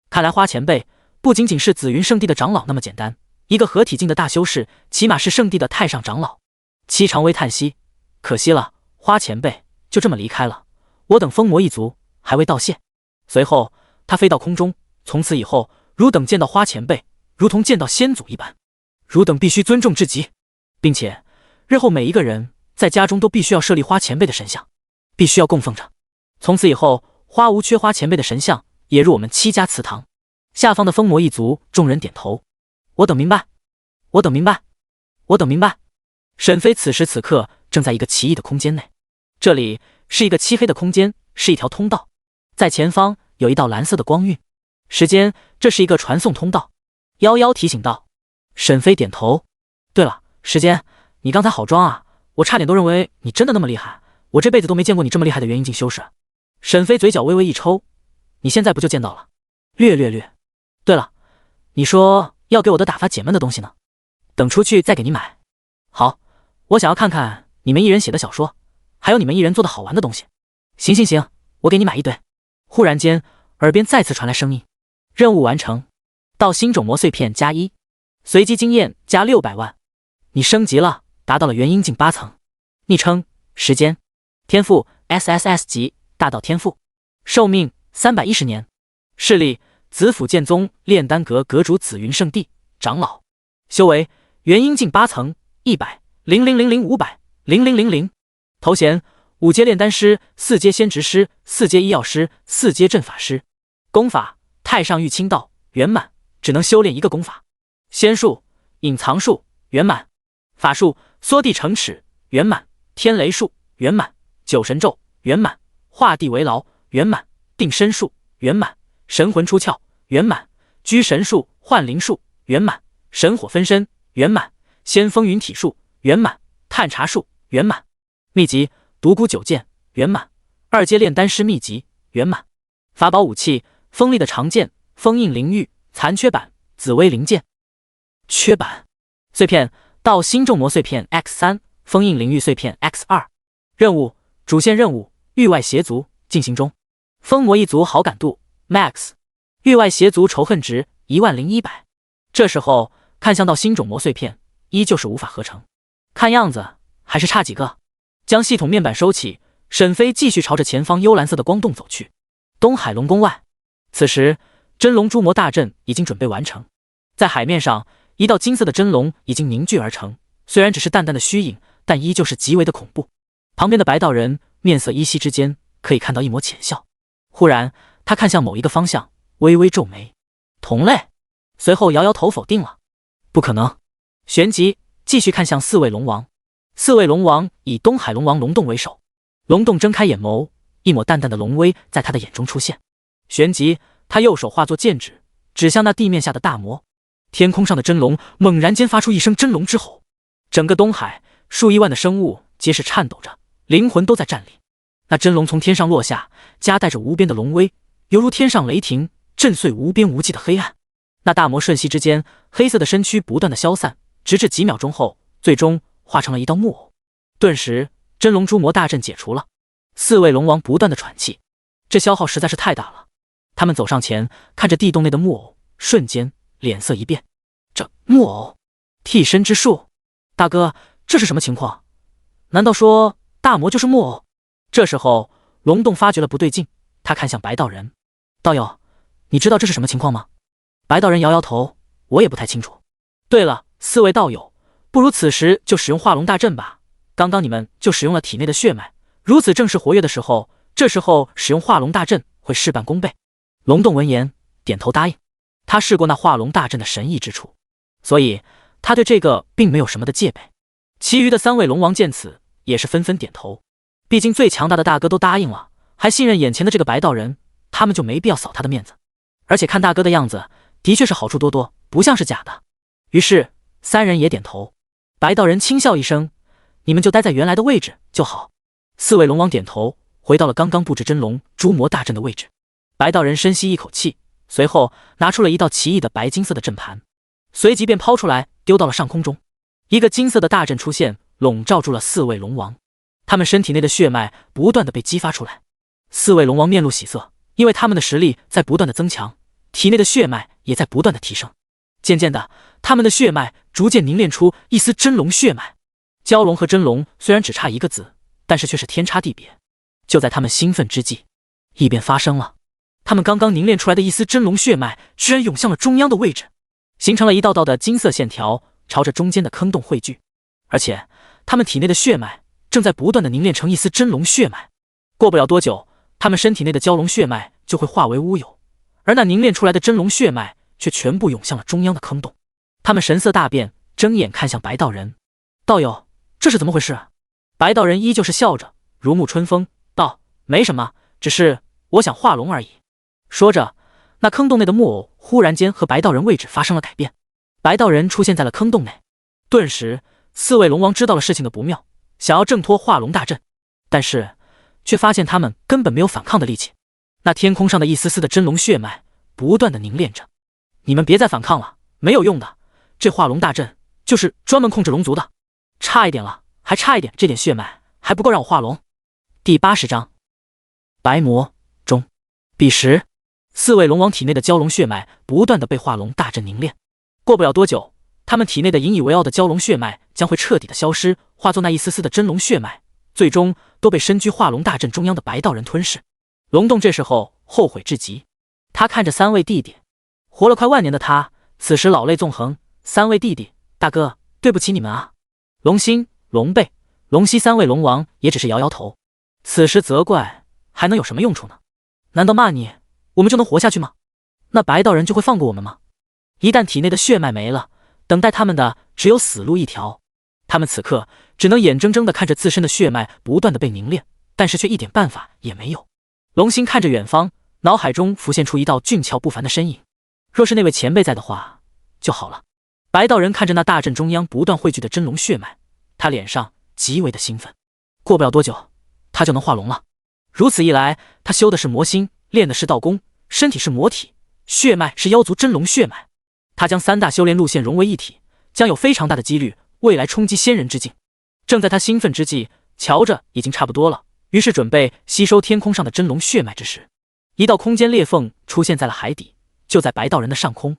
看来花前辈不仅仅是紫云圣地的长老那么简单，一个合体境的大修士，起码是圣地的太上长老。戚长威叹息，可惜了，花前辈就这么离开了，我等封魔一族还未道谢。随后他飞到空中，从此以后，汝等见到花前辈，如同见到先祖一般，汝等必须尊重至极，并且日后每一个人在家中都必须要设立花前辈的神像，必须要供奉着。从此以后，花无缺花前辈的神像也入我们戚家祠堂。下方的封魔一族众人点头，我等明白，我等明白，我等明白。沈飞此时此刻正在一个奇异的空间内，这里是一个漆黑的空间，是一条通道，在前方有一道蓝色的光晕。时间，这是一个传送通道。夭夭提醒道。沈飞点头。对了，时间，你刚才好装啊，我差点都认为你真的那么厉害，我这辈子都没见过你这么厉害的元婴境修士。沈飞嘴角微微一抽，你现在不就见到了？略。对了，你说要给我的打发解闷的东西呢？等出去再给你买。好，我想要看看你们一人写的小说，还有你们一人做的好玩的东西。行，我给你买一堆。忽然间，耳边再次传来声音：任务完成，到星种魔碎片+1，随机经验加600万，你升级了，达到了元婴境8层。昵称：时间，天赋 SSS 级大道天赋，寿命310年，势力紫府剑宗炼丹阁阁主紫云圣地长老，修为元婴境8层100，00000500，0000。头衔5阶炼丹师，4阶仙职师，4阶医药师，4阶阵法师。功法太上玉清道圆满，只能修炼一个功法。仙术隐藏术圆满，法术缩地成尺圆满，天雷术圆满，九神咒圆满，画地为牢圆满，定身术圆满，神魂出窍圆满，居神术幻灵术圆满，神火分身圆满，仙风云体术圆满，探查术圆满。秘籍独孤九剑圆满，2阶炼丹师秘籍圆满。法宝武器锋利的长剑，封印灵玉，残缺版紫薇灵剑。缺版碎片到星众魔碎片 X3， 封印灵玉碎片 X2。任务主线任务域外邪族进行中，封魔一族好感度 MAX， 域外邪族仇恨值10100。这时候看向到星种魔碎片依旧是无法合成，看样子还是差几个。将系统面板收起，沈飞继续朝着前方幽蓝色的光洞走去。东海龙宫外，此时真龙诛魔大阵已经准备完成，在海面上一道金色的真龙已经凝聚而成，虽然只是淡淡的虚影，但依旧是极为的恐怖。旁边的白道人面色依稀之间可以看到一抹浅笑，忽然他看向某一个方向，微微皱眉，同类。随后摇摇头否定了，不可能。旋即继续看向4位龙王，4位龙王以东海龙王龙洞为首，龙洞睁开眼眸，一抹淡淡的龙威在他的眼中出现。旋即他右手化作剑指，指向那地面下的大魔。天空上的真龙猛然间发出一声真龙之吼，整个东海数亿万的生物皆是颤抖着，灵魂都在战栗。那真龙从天上落下，夹带着无边的龙威，犹如天上雷霆，震碎无边无际的黑暗。那大魔瞬息之间，黑色的身躯不断的消散，直至几秒钟后，最终化成了一道木偶。顿时真龙诛魔大阵解除了，四位龙王不断的喘气，这消耗实在是太大了。他们走上前，看着地洞内的木偶，瞬间脸色一变。这木偶替身之术，大哥，这是什么情况？难道说大魔就是木偶？这时候龙洞发觉了不对劲，他看向白道人，道友，你知道这是什么情况吗？白道人摇摇头，我也不太清楚。对了，四位道友，不如此时就使用化龙大阵吧。刚刚你们就使用了体内的血脉，如此正是活跃的时候，这时候使用化龙大阵会事半功倍。龙洞闻言点头答应，他试过那化龙大阵的神异之处，所以他对这个并没有什么的戒备。其余的三位龙王见此也是纷纷点头，毕竟最强大的大哥都答应了，还信任眼前的这个白道人，他们就没必要扫他的面子。而且看大哥的样子，的确是好处多多，不像是假的。于是三人也点头。白道人轻笑一声，你们就待在原来的位置就好。四位龙王点头，回到了刚刚布置真龙诛魔大阵的位置。白道人深吸一口气，随后拿出了一道奇异的白金色的阵盘，随即便抛出来丢到了上空中。一个金色的大阵出现，笼罩住了四位龙王，他们身体内的血脉不断的被激发出来。四位龙王面露喜色，因为他们的实力在不断的增强，体内的血脉也在不断的提升。渐渐的，他们的血脉逐渐凝练出一丝真龙血脉。蛟龙和真龙虽然只差一个字，但是却是天差地别。就在他们兴奋之际，异变发生了。他们刚刚凝练出来的一丝真龙血脉居然涌向了中央的位置，形成了一道道的金色线条，朝着中间的坑洞汇聚。而且他们体内的血脉正在不断的凝练成一丝真龙血脉。过不了多久，他们身体内的蛟龙血脉就会化为乌有，而那凝练出来的真龙血脉却全部涌向了中央的坑洞。他们神色大变，睁眼看向白道人，道友，这是怎么回事？白道人依旧是笑着，如沐春风，道：没什么，只是我想化龙而已。说着，那坑洞内的木偶忽然间和白道人位置发生了改变，白道人出现在了坑洞内。顿时四位龙王知道了事情的不妙，想要挣脱化龙大阵，但是却发现他们根本没有反抗的力气。那天空上的一丝丝的真龙血脉不断的凝练着，你们别再反抗了，没有用的，这化龙大阵就是专门控制龙族的，差一点了，还差一点，这点血脉还不够让我化龙。第80章白魔中。彼时四位龙王体内的蛟龙血脉不断的被化龙大阵凝练，过不了多久，他们体内的引以为傲的蛟龙血脉将会彻底的消失，化作那一丝丝的真龙血脉，最终都被身居化龙大阵中央的白道人吞噬。龙洞这时候后悔至极，他看着三位弟弟，活了快万年的他此时老泪纵横。三位弟弟，大哥，对不起你们啊。龙心、龙背、龙息三位龙王也只是摇摇头，此时责怪还能有什么用处呢？难道骂你我们就能活下去吗？那白道人就会放过我们吗？一旦体内的血脉没了，等待他们的只有死路一条。他们此刻只能眼睁睁地看着自身的血脉不断地被凝练，但是却一点办法也没有。龙心看着远方，脑海中浮现出一道俊俏不凡的身影，若是那位前辈在的话就好了。白道人看着那大阵中央不断汇聚的真龙血脉，他脸上极为的兴奋。过不了多久，他就能化龙了。如此一来，他修的是魔心，练的是道功，身体是魔体，血脉是妖族真龙血脉。他将三大修炼路线融为一体，将有非常大的几率未来冲击仙人之境。正在他兴奋之际，瞧着已经差不多了，于是准备吸收天空上的真龙血脉之时，一道空间裂缝出现在了海底，就在白道人的上空。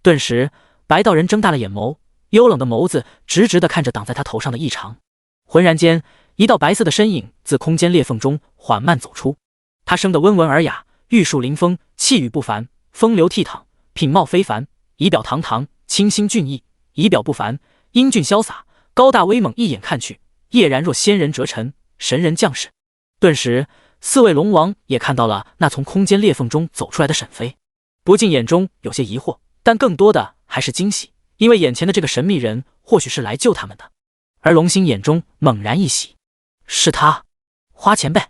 顿时白道人睁大了眼眸，幽冷的眸子直直地看着挡在他头上的异常。浑然间，一道白色的身影自空间裂缝中缓慢走出，他生得温文尔雅，玉树临风，气宇不凡，风流倜傥，品貌非凡，仪表堂堂，清新俊逸，仪表不凡，英俊潇洒，高大威猛，一眼看去，叶然若仙人折尘，神人降世。顿时四位龙王也看到了那从空间裂缝中走出来的沈飞，不禁眼中有些疑惑，但更多的还是惊喜，因为眼前的这个神秘人或许是来救他们的。而龙心眼中猛然一喜，是他，花前辈，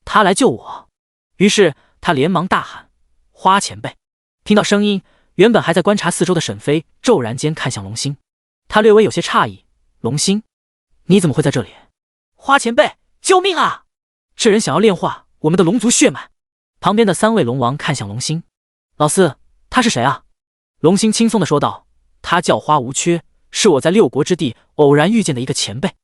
他来救我。于是他连忙大喊，花前辈。听到声音，原本还在观察四周的沈飞骤然间看向龙心，他略微有些诧异，龙心，你怎么会在这里？花前辈，救命啊！这人想要炼化我们的龙族血脉。旁边的三位龙王看向龙心，老四，他是谁啊？龙心轻松地说道，他叫花无缺，是我在六国之地偶然遇见的一个前辈。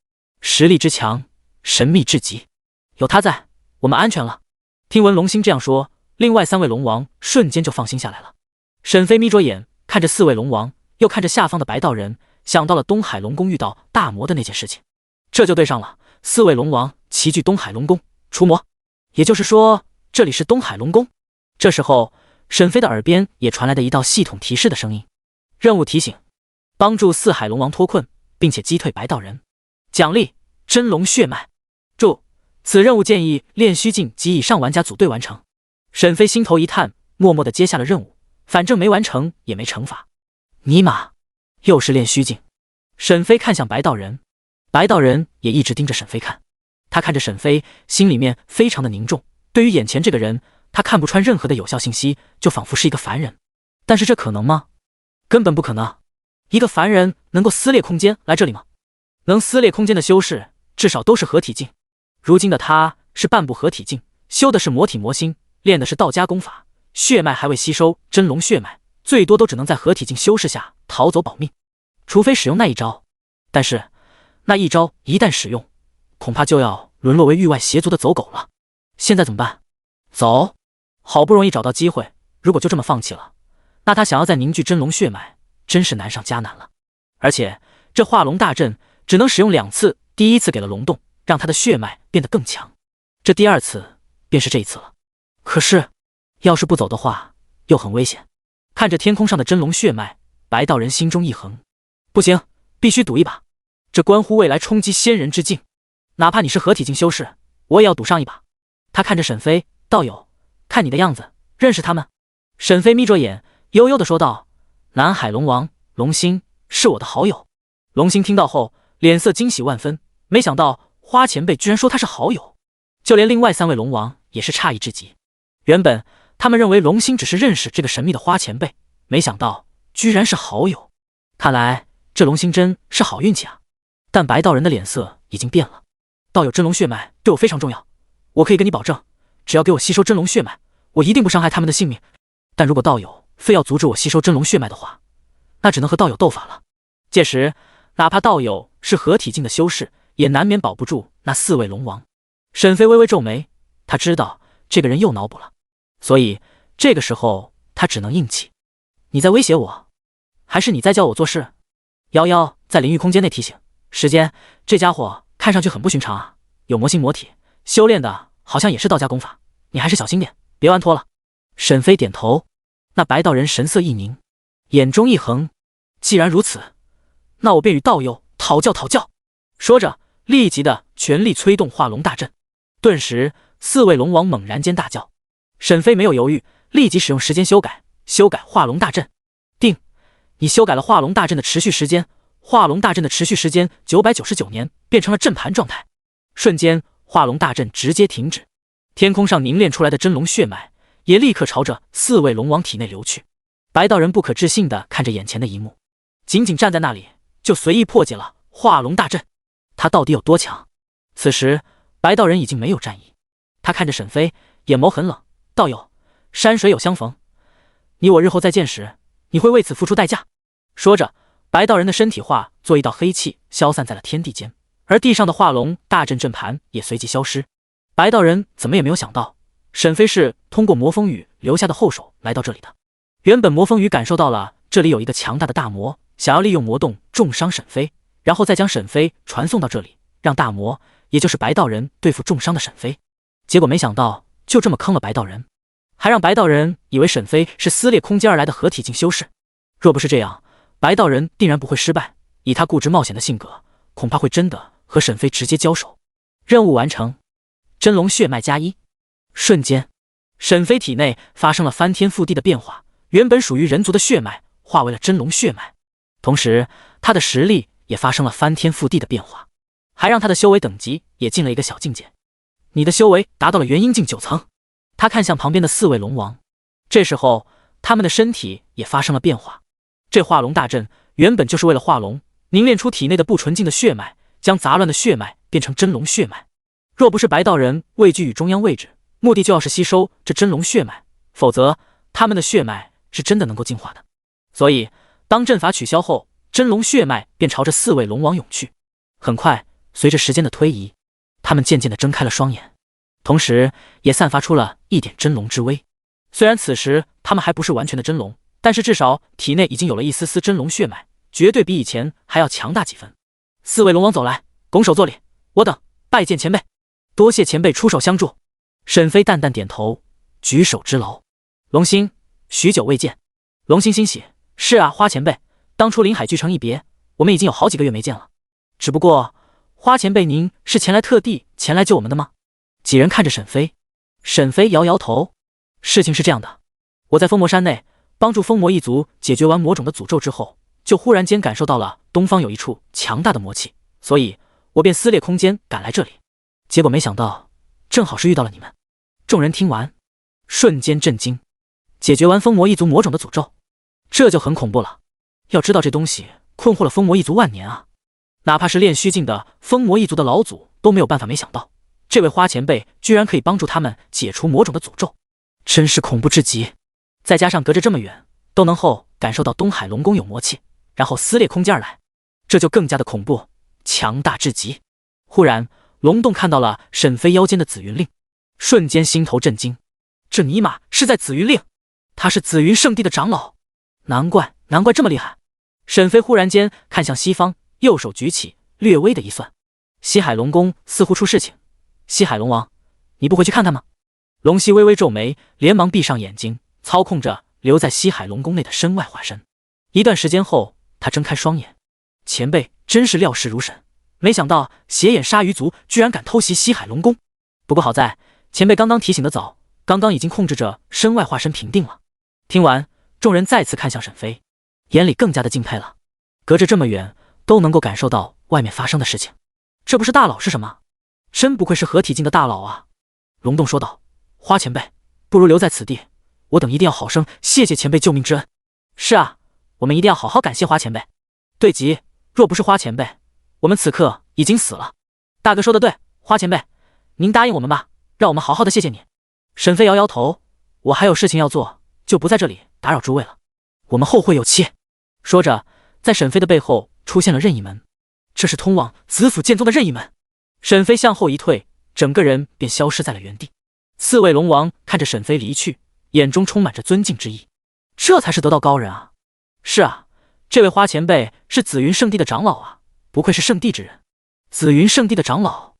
实力之强，神秘至极，有他在，我们安全了。听闻龙星这样说，另外3位龙王瞬间就放心下来了。沈飞眯着眼看着4位龙王，又看着下方的白道人，想到了东海龙宫遇到大魔的那件事情，这就对上了。4位龙王齐聚东海龙宫除魔，也就是说这里是东海龙宫。这时候沈飞的耳边也传来的一道系统提示的声音：任务提醒，帮助4海龙王脱困，并且击退白道人，奖励真龙血脉。注：此任务建议炼虚境及以上玩家组队完成。沈飞心头一叹，默默地接下了任务，反正没完成也没惩罚。尼玛，又是炼虚境。沈飞看向白道人，白道人也一直盯着沈飞看。他看着沈飞，心里面非常的凝重。对于眼前这个人，他看不穿任何的有效信息，就仿佛是一个凡人。但是这可能吗？根本不可能。一个凡人能够撕裂空间来这里吗？能撕裂空间的修士至少都是合体境，如今的他是半步合体境，修的是魔体魔心，练的是道家功法，血脉还未吸收真龙血脉，最多都只能在合体境修士下逃走保命，除非使用那一招。但是那一招一旦使用，恐怕就要沦落为域外邪族的走狗了。现在怎么办？走？好不容易找到机会，如果就这么放弃了，那他想要再凝聚真龙血脉，真是难上加难了。而且这化龙大阵只能使用2次，第一次给了龙洞，让他的血脉变得更强，这第2次便是这一次了。可是要是不走的话，又很危险。看着天空上的真龙血脉，白道人心中一横，不行，必须赌一把，这关乎未来冲击仙人之境，哪怕你是合体境修士，我也要赌上一把。他看着沈飞，道友，看你的样子，认识他们？沈飞眯着眼，悠悠地说道：南海龙王龙星是我的好友。龙星听到后，脸色惊喜万分，没想到花前辈居然说他是好友，就连另外3位龙王也是诧异至极。原本他们认为龙星只是认识这个神秘的花前辈，没想到居然是好友。看来这龙星真是好运气啊！但白道人的脸色已经变了。道友真龙血脉对我非常重要，我可以跟你保证，只要给我吸收真龙血脉，我一定不伤害他们的性命。但如果道友非要阻止我吸收真龙血脉的话，那只能和道友斗法了。届时哪怕道友是合体境的修士，也难免保不住那4位龙王。沈飞微微皱眉，他知道这个人又脑补了，所以这个时候他只能硬气。你在威胁我，还是你在教我做事？瑶瑶在灵域空间内提醒，时间，这家伙看上去很不寻常啊，有魔心魔体，修炼的好像也是道家功法，你还是小心点，别玩脱了。沈飞点头，那白道人神色一凝，眼中一横，既然如此，那我便与道友讨教讨教。说着立即的全力催动化龙大阵，顿时4位龙王猛然间大叫。沈飞没有犹豫，立即使用时间修改化龙大阵。定，你修改了化龙大阵的持续时间，化龙大阵的持续时间999年，变成了阵盘状态。瞬间化龙大阵直接停止，天空上凝练出来的真龙血脉也立刻朝着4位龙王体内流去。白道人不可置信地看着眼前的一幕，仅仅站在那里就随意破解了化龙大阵，他到底有多强？此时白道人已经没有战意，他看着沈飞，眼眸很冷，道友，山水有相逢，你我日后再见时，你会为此付出代价。说着白道人的身体化作一道黑气消散在了天地间，而地上的化龙大阵阵盘也随即消失。白道人怎么也没有想到，沈飞是通过魔风雨留下的后手来到这里的。原本魔风雨感受到了这里有一个强大的大魔，想要利用魔动重伤沈飞，然后再将沈飞传送到这里，让大魔也就是白道人对付重伤的沈飞。结果没想到就这么坑了白道人，还让白道人以为沈飞是撕裂空间而来的合体境修士。若不是这样，白道人定然不会失败，以他固执冒险的性格，恐怕会真的和沈飞直接交手。任务完成，真龙血脉加1。瞬间沈飞体内发生了翻天覆地的变化，原本属于人族的血脉化为了真龙血脉，同时他的实力也发生了翻天覆地的变化，还让他的修为等级也进了一个小境界。你的修为达到了元婴境9层。他看向旁边的4位龙王，这时候他们的身体也发生了变化。这化龙大阵原本就是为了化龙，凝练出体内的不纯净的血脉，将杂乱的血脉变成真龙血脉。若不是白道人位居于中央位置，目的就要是吸收这真龙血脉，否则他们的血脉是真的能够进化的。所以当阵法取消后，真龙血脉便朝着4位龙王涌去。很快随着时间的推移，他们渐渐地睁开了双眼，同时也散发出了一点真龙之威。虽然此时他们还不是完全的真龙，但是至少体内已经有了一丝丝真龙血脉，绝对比以前还要强大几分。4位龙王走来，拱手作礼，我等拜见前辈。多谢前辈出手相助。沈飞淡淡点头，举手之劳。龙星，许久未见。龙星欣喜，是啊，花前辈，当初临海巨城一别，我们已经有好几个月没见了。只不过，花前辈您是特地前来救我们的吗？几人看着沈飞，沈飞摇摇头，事情是这样的，我在封魔山内帮助封魔一族解决完魔种的诅咒之后，就忽然间感受到了东方有一处强大的魔气，所以我便撕裂空间赶来这里。结果没想到，正好是遇到了你们。众人听完，瞬间震惊。解决完封魔一族魔种的诅咒，这就很恐怖了。要知道这东西困惑了封魔一族万年啊，哪怕是炼虚境的封魔一族的老祖都没有办法没想到，这位花前辈居然可以帮助他们解除魔种的诅咒，真是恐怖至极。再加上隔着这么远都能后感受到东海龙宫有魔气，然后撕裂空间而来，这就更加的恐怖，强大至极。忽然龙洞看到了沈飞腰间的紫云令，瞬间心头震惊，这尼玛是在紫云令，他是紫云圣地的长老，难怪这么厉害。沈飞忽然间看向西方，右手举起，略微的一算，西海龙宫似乎出事情。西海龙王，你不回去看看吗？龙息微微皱眉，连忙闭上眼睛，操控着留在西海龙宫内的身外化身。一段时间后，他睁开双眼，前辈真是料事如神，没想到邪眼鲨鱼族居然敢偷袭西海龙宫。不过好在前辈刚刚提醒的早，刚刚已经控制着身外化身平定了。听完，众人再次看向沈飞，眼里更加的敬佩了。隔着这么远都能够感受到外面发生的事情，这不是大佬是什么？真不愧是合体境的大佬啊。龙洞说道，花前辈，不如留在此地，我等一定要好生谢谢前辈救命之恩。是啊，我们一定要好好感谢花前辈。对极，若不是花前辈，我们此刻已经死了。大哥说的对，花前辈，您答应我们吧，让我们好好的谢谢你。沈飞摇摇头，我还有事情要做，就不在这里打扰诸位了，我们后会有期。说着，在沈飞的背后出现了任意门，这是通往紫府剑宗的任意门。沈飞向后一退，整个人便消失在了原地。4位龙王看着沈飞离去，眼中充满着尊敬之意，这才是得道高人啊。是啊，这位花前辈是紫云圣地的长老啊，不愧是圣地之人。紫云圣地的长老，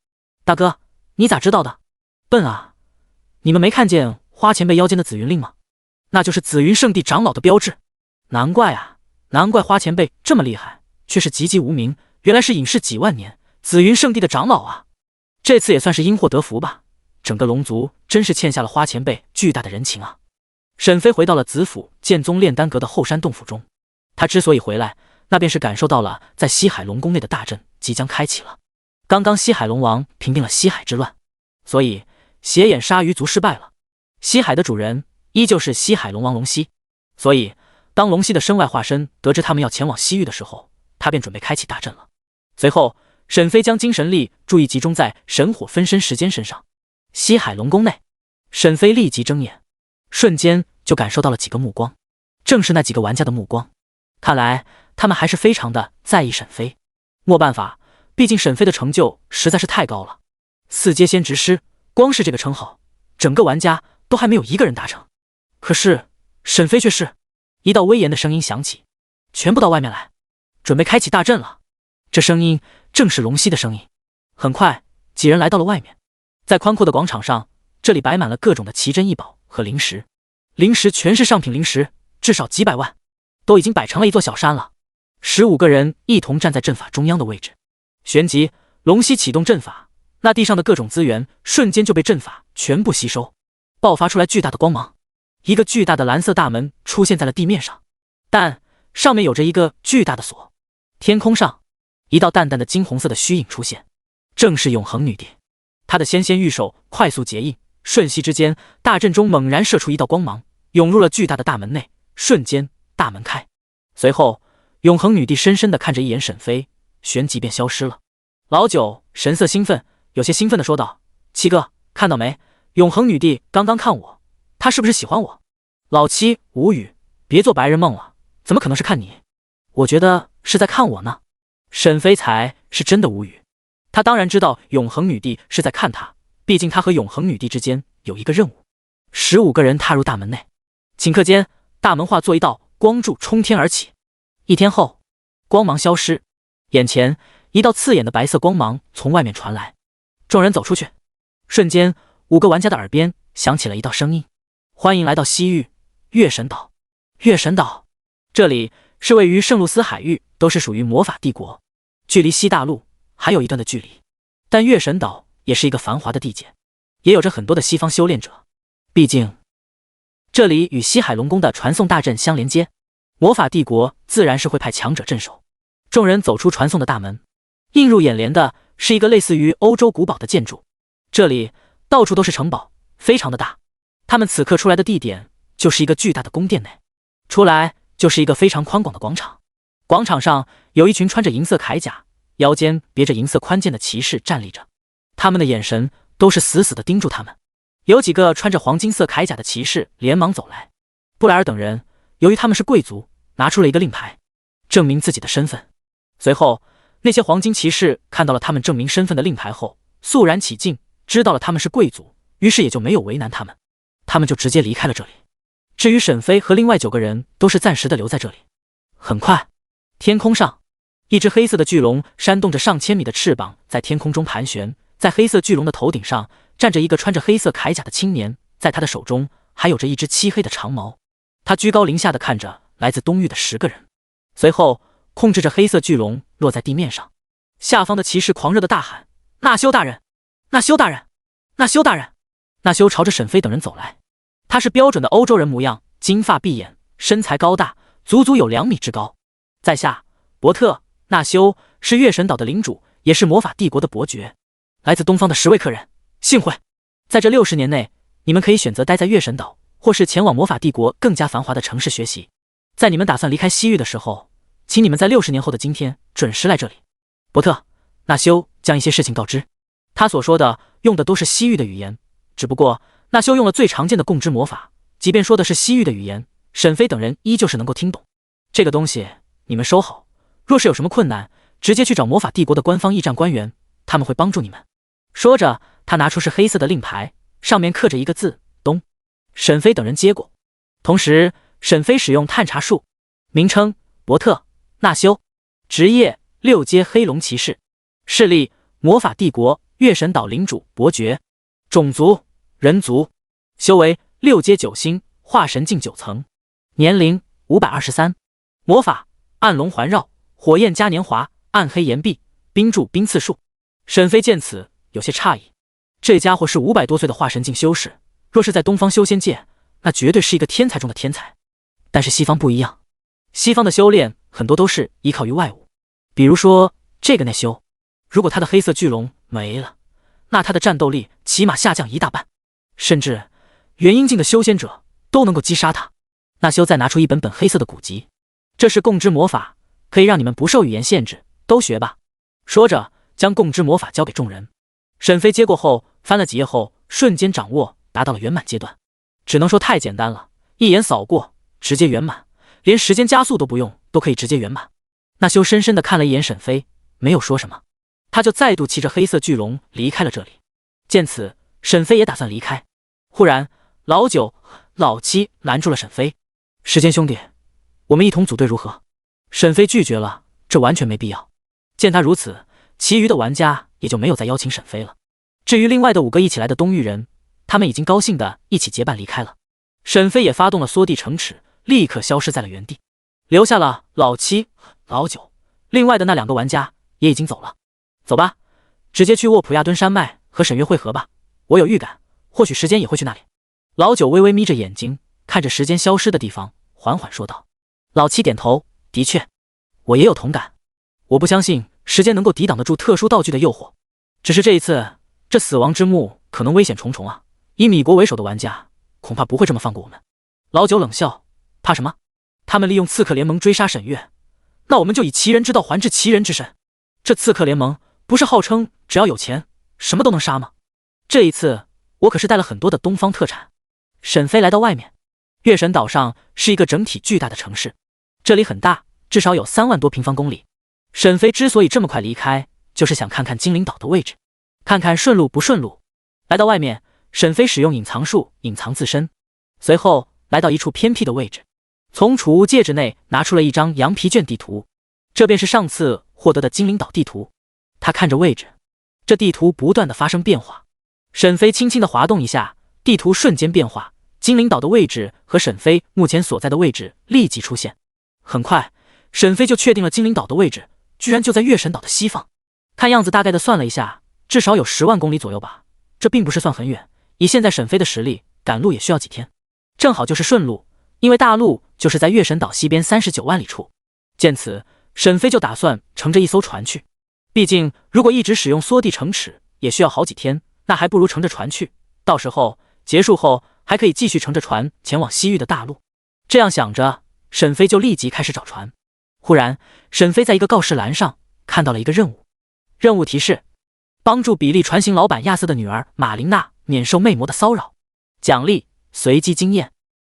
大哥，你咋知道的？笨啊，你们没看见花前辈腰间的紫云令吗？那就是紫云圣地长老的标志。难怪啊，难怪花前辈这么厉害，却是籍籍无名，原来是隐世几万年紫云圣地的长老啊。这次也算是因祸得福吧，整个龙族真是欠下了花前辈巨大的人情啊。沈飞回到了紫府剑宗炼丹阁的后山洞府中，他之所以回来，那便是感受到了在西海龙宫内的大阵即将开启了。刚刚西海龙王平定了西海之乱，所以邪眼鲨鱼族失败了，西海的主人依旧是西海龙王龙息。所以当龙息的身外化身得知他们要前往西域的时候，他便准备开启大阵了。随后沈飞将精神力注意集中在神火分身时间身上。西海龙宫内，沈飞立即睁眼，瞬间就感受到了几个目光，正是那几个玩家的目光。看来他们还是非常的在意沈飞。没办法，毕竟沈飞的成就实在是太高了，4阶仙职师，光是这个称号，整个玩家都还没有一个人达成。可是沈飞却是一道威严的声音响起，全部到外面来，准备开启大阵了。这声音正是龙息的声音。很快几人来到了外面，在宽阔的广场上，这里摆满了各种的奇珍异宝和灵石，灵石全是上品灵石，至少几百万，都已经摆成了一座小山了。15个人一同站在阵法中央的位置，旋即龙息启动阵法，那地上的各种资源瞬间就被阵法全部吸收，爆发出来巨大的光芒。一个巨大的蓝色大门出现在了地面上，但上面有着一个巨大的锁。天空上一道淡淡的金红色的虚影出现，正是永恒女帝。她的纤纤玉手快速结印，瞬息之间，大阵中猛然射出一道光芒，涌入了巨大的大门内。瞬间大门开，随后永恒女帝深深地看着一眼沈飞，旋即便消失了。老九神色兴奋，有些兴奋地说道，七哥，看到没，永恒女帝刚刚看我，她是不是喜欢我？老七无语，别做白日梦了，怎么可能是看你？我觉得是在看我呢。沈飞才是真的无语，他当然知道永恒女帝是在看他，毕竟他和永恒女帝之间有一个任务。15个人踏入大门内，顷刻间，大门化作一道光柱冲天而起。一天后，光芒消失，眼前一道刺眼的白色光芒从外面传来。众人走出去，瞬间5个玩家的耳边响起了一道声音：欢迎来到西域月神岛。月神岛，这里是位于圣露丝海域，都是属于魔法帝国，距离西大陆还有一段的距离。但月神岛也是一个繁华的地界，也有着很多的西方修炼者。毕竟这里与西海龙宫的传送大阵相连接，魔法帝国自然是会派强者镇守。众人走出传送的大门，映入眼帘的是一个类似于欧洲古堡的建筑，这里到处都是城堡，非常的大。他们此刻出来的地点就是一个巨大的宫殿内，出来就是一个非常宽广的广场。广场上有一群穿着银色铠甲，腰间别着银色宽剑的骑士站立着，他们的眼神都是死死地盯住他们。有几个穿着黄金色铠甲的骑士连忙走来，布莱尔等人由于他们是贵族，拿出了一个令牌，证明自己的身份。随后那些黄金骑士看到了他们证明身份的令牌后，肃然起敬，知道了他们是贵族，于是也就没有为难他们，他们就直接离开了这里。至于沈飞和另外9个人都是暂时的留在这里。很快，天空上一只黑色的巨龙扇动着上千米的翅膀在天空中盘旋，在黑色巨龙的头顶上站着一个穿着黑色铠甲的青年，在他的手中还有着一只漆黑的长矛。他居高临下的看着来自东域的10个人，随后控制着黑色巨龙落在地面上。下方的骑士狂热的大喊：纳修大人，纳修大人，纳修大人！纳修朝着沈飞等人走来，他是标准的欧洲人模样，金发碧眼，身材高大，足足有2米之高。在下伯特，纳修是月神岛的领主，也是魔法帝国的伯爵。来自东方的10位客人，幸会。在这60年内，你们可以选择待在月神岛，或是前往魔法帝国更加繁华的城市学习。在你们打算离开西域的时候，请你们在60年后的今天准时来这里。伯特，纳修将一些事情告知。他所说的用的都是西域的语言，只不过纳修用了最常见的共知魔法，即便说的是西域的语言，沈飞等人依旧是能够听懂。这个东西你们收好，若是有什么困难，直接去找魔法帝国的官方驿站官员，他们会帮助你们。说着，他拿出是黑色的令牌，上面刻着一个字：东。沈飞等人接过，同时沈飞使用探查术。名称：伯特，纳修，职业：6阶黑龙骑士，势力：魔法帝国月神岛领主伯爵，种族：人族，修为6阶9星，化神境9层，年龄523，魔法：暗龙环绕，火焰嘉年华，暗黑岩壁，冰柱冰刺术。沈飞见此有些诧异，这家伙是500多岁的化神境修士，若是在东方修仙界，那绝对是一个天才中的天才。但是西方不一样，西方的修炼很多都是依靠于外物，比如说这个内修，如果他的黑色巨龙没了，那他的战斗力起码下降1大半，甚至元婴境的修仙者都能够击杀他。纳修再拿出一本黑色的古籍，这是共知魔法，可以让你们不受语言限制，都学吧。说着将共知魔法交给众人。沈飞接过后翻了几页后，瞬间掌握，达到了圆满阶段，只能说太简单了，一眼扫过直接圆满，连时间加速都不用，都可以直接圆满。纳修深深地看了一眼沈飞，没有说什么，他就再度骑着黑色巨龙离开了这里。见此，沈飞也打算离开，忽然老九、老七拦住了沈飞。时间兄弟，我们一同组队如何？沈飞拒绝了，这完全没必要。见他如此，其余的玩家也就没有再邀请沈飞了。至于另外的5个一起来的东域人，他们已经高兴地一起结伴离开了。沈飞也发动了缩地成尺，立刻消失在了原地，留下了老七、老九，另外的那2个玩家也已经走了。走吧，直接去沃普亚敦山脉和沈月会合吧，我有预感，或许时间也会去那里。老九微微眯着眼睛，看着时间消失的地方，缓缓说道。老七点头，的确，我也有同感。我不相信时间能够抵挡得住特殊道具的诱惑，只是这一次，这死亡之墓可能危险重重啊！以米国为首的玩家，恐怕不会这么放过我们。老九冷笑，怕什么？他们利用刺客联盟追杀沈月，那我们就以其人之道还治其人之身。这刺客联盟不是号称只要有钱，什么都能杀吗？这一次，我可是带了很多的东方特产。沈飞来到外面，月神岛上是一个整体巨大的城市，这里很大，至少有3万多平方公里。沈飞之所以这么快离开，就是想看看精灵岛的位置，看看顺路不顺路。来到外面，沈飞使用隐藏术隐藏自身，随后来到一处偏僻的位置，从储物戒指内拿出了一张羊皮卷地图，这便是上次获得的精灵岛地图。他看着位置，这地图不断的发生变化。沈飞轻轻的滑动一下，地图瞬间变化，精灵岛的位置和沈飞目前所在的位置立即出现。很快，沈飞就确定了精灵岛的位置，居然就在月神岛的西方。看样子大概的算了一下，至少有10万公里左右吧，这并不是算很远，以现在沈飞的实力，赶路也需要几天，正好就是顺路，因为大陆就是在月神岛西边39万里处。见此，沈飞就打算乘着一艘船去，毕竟如果一直使用缩地城池也需要好几天，那还不如乘着船去，到时候结束后还可以继续乘着船前往西域的大陆。这样想着，沈飞就立即开始找船。忽然，沈飞在一个告示栏上看到了一个任务，任务提示：帮助比利船行老板亚瑟的女儿马琳娜免受魅魔的骚扰，奖励随机经验。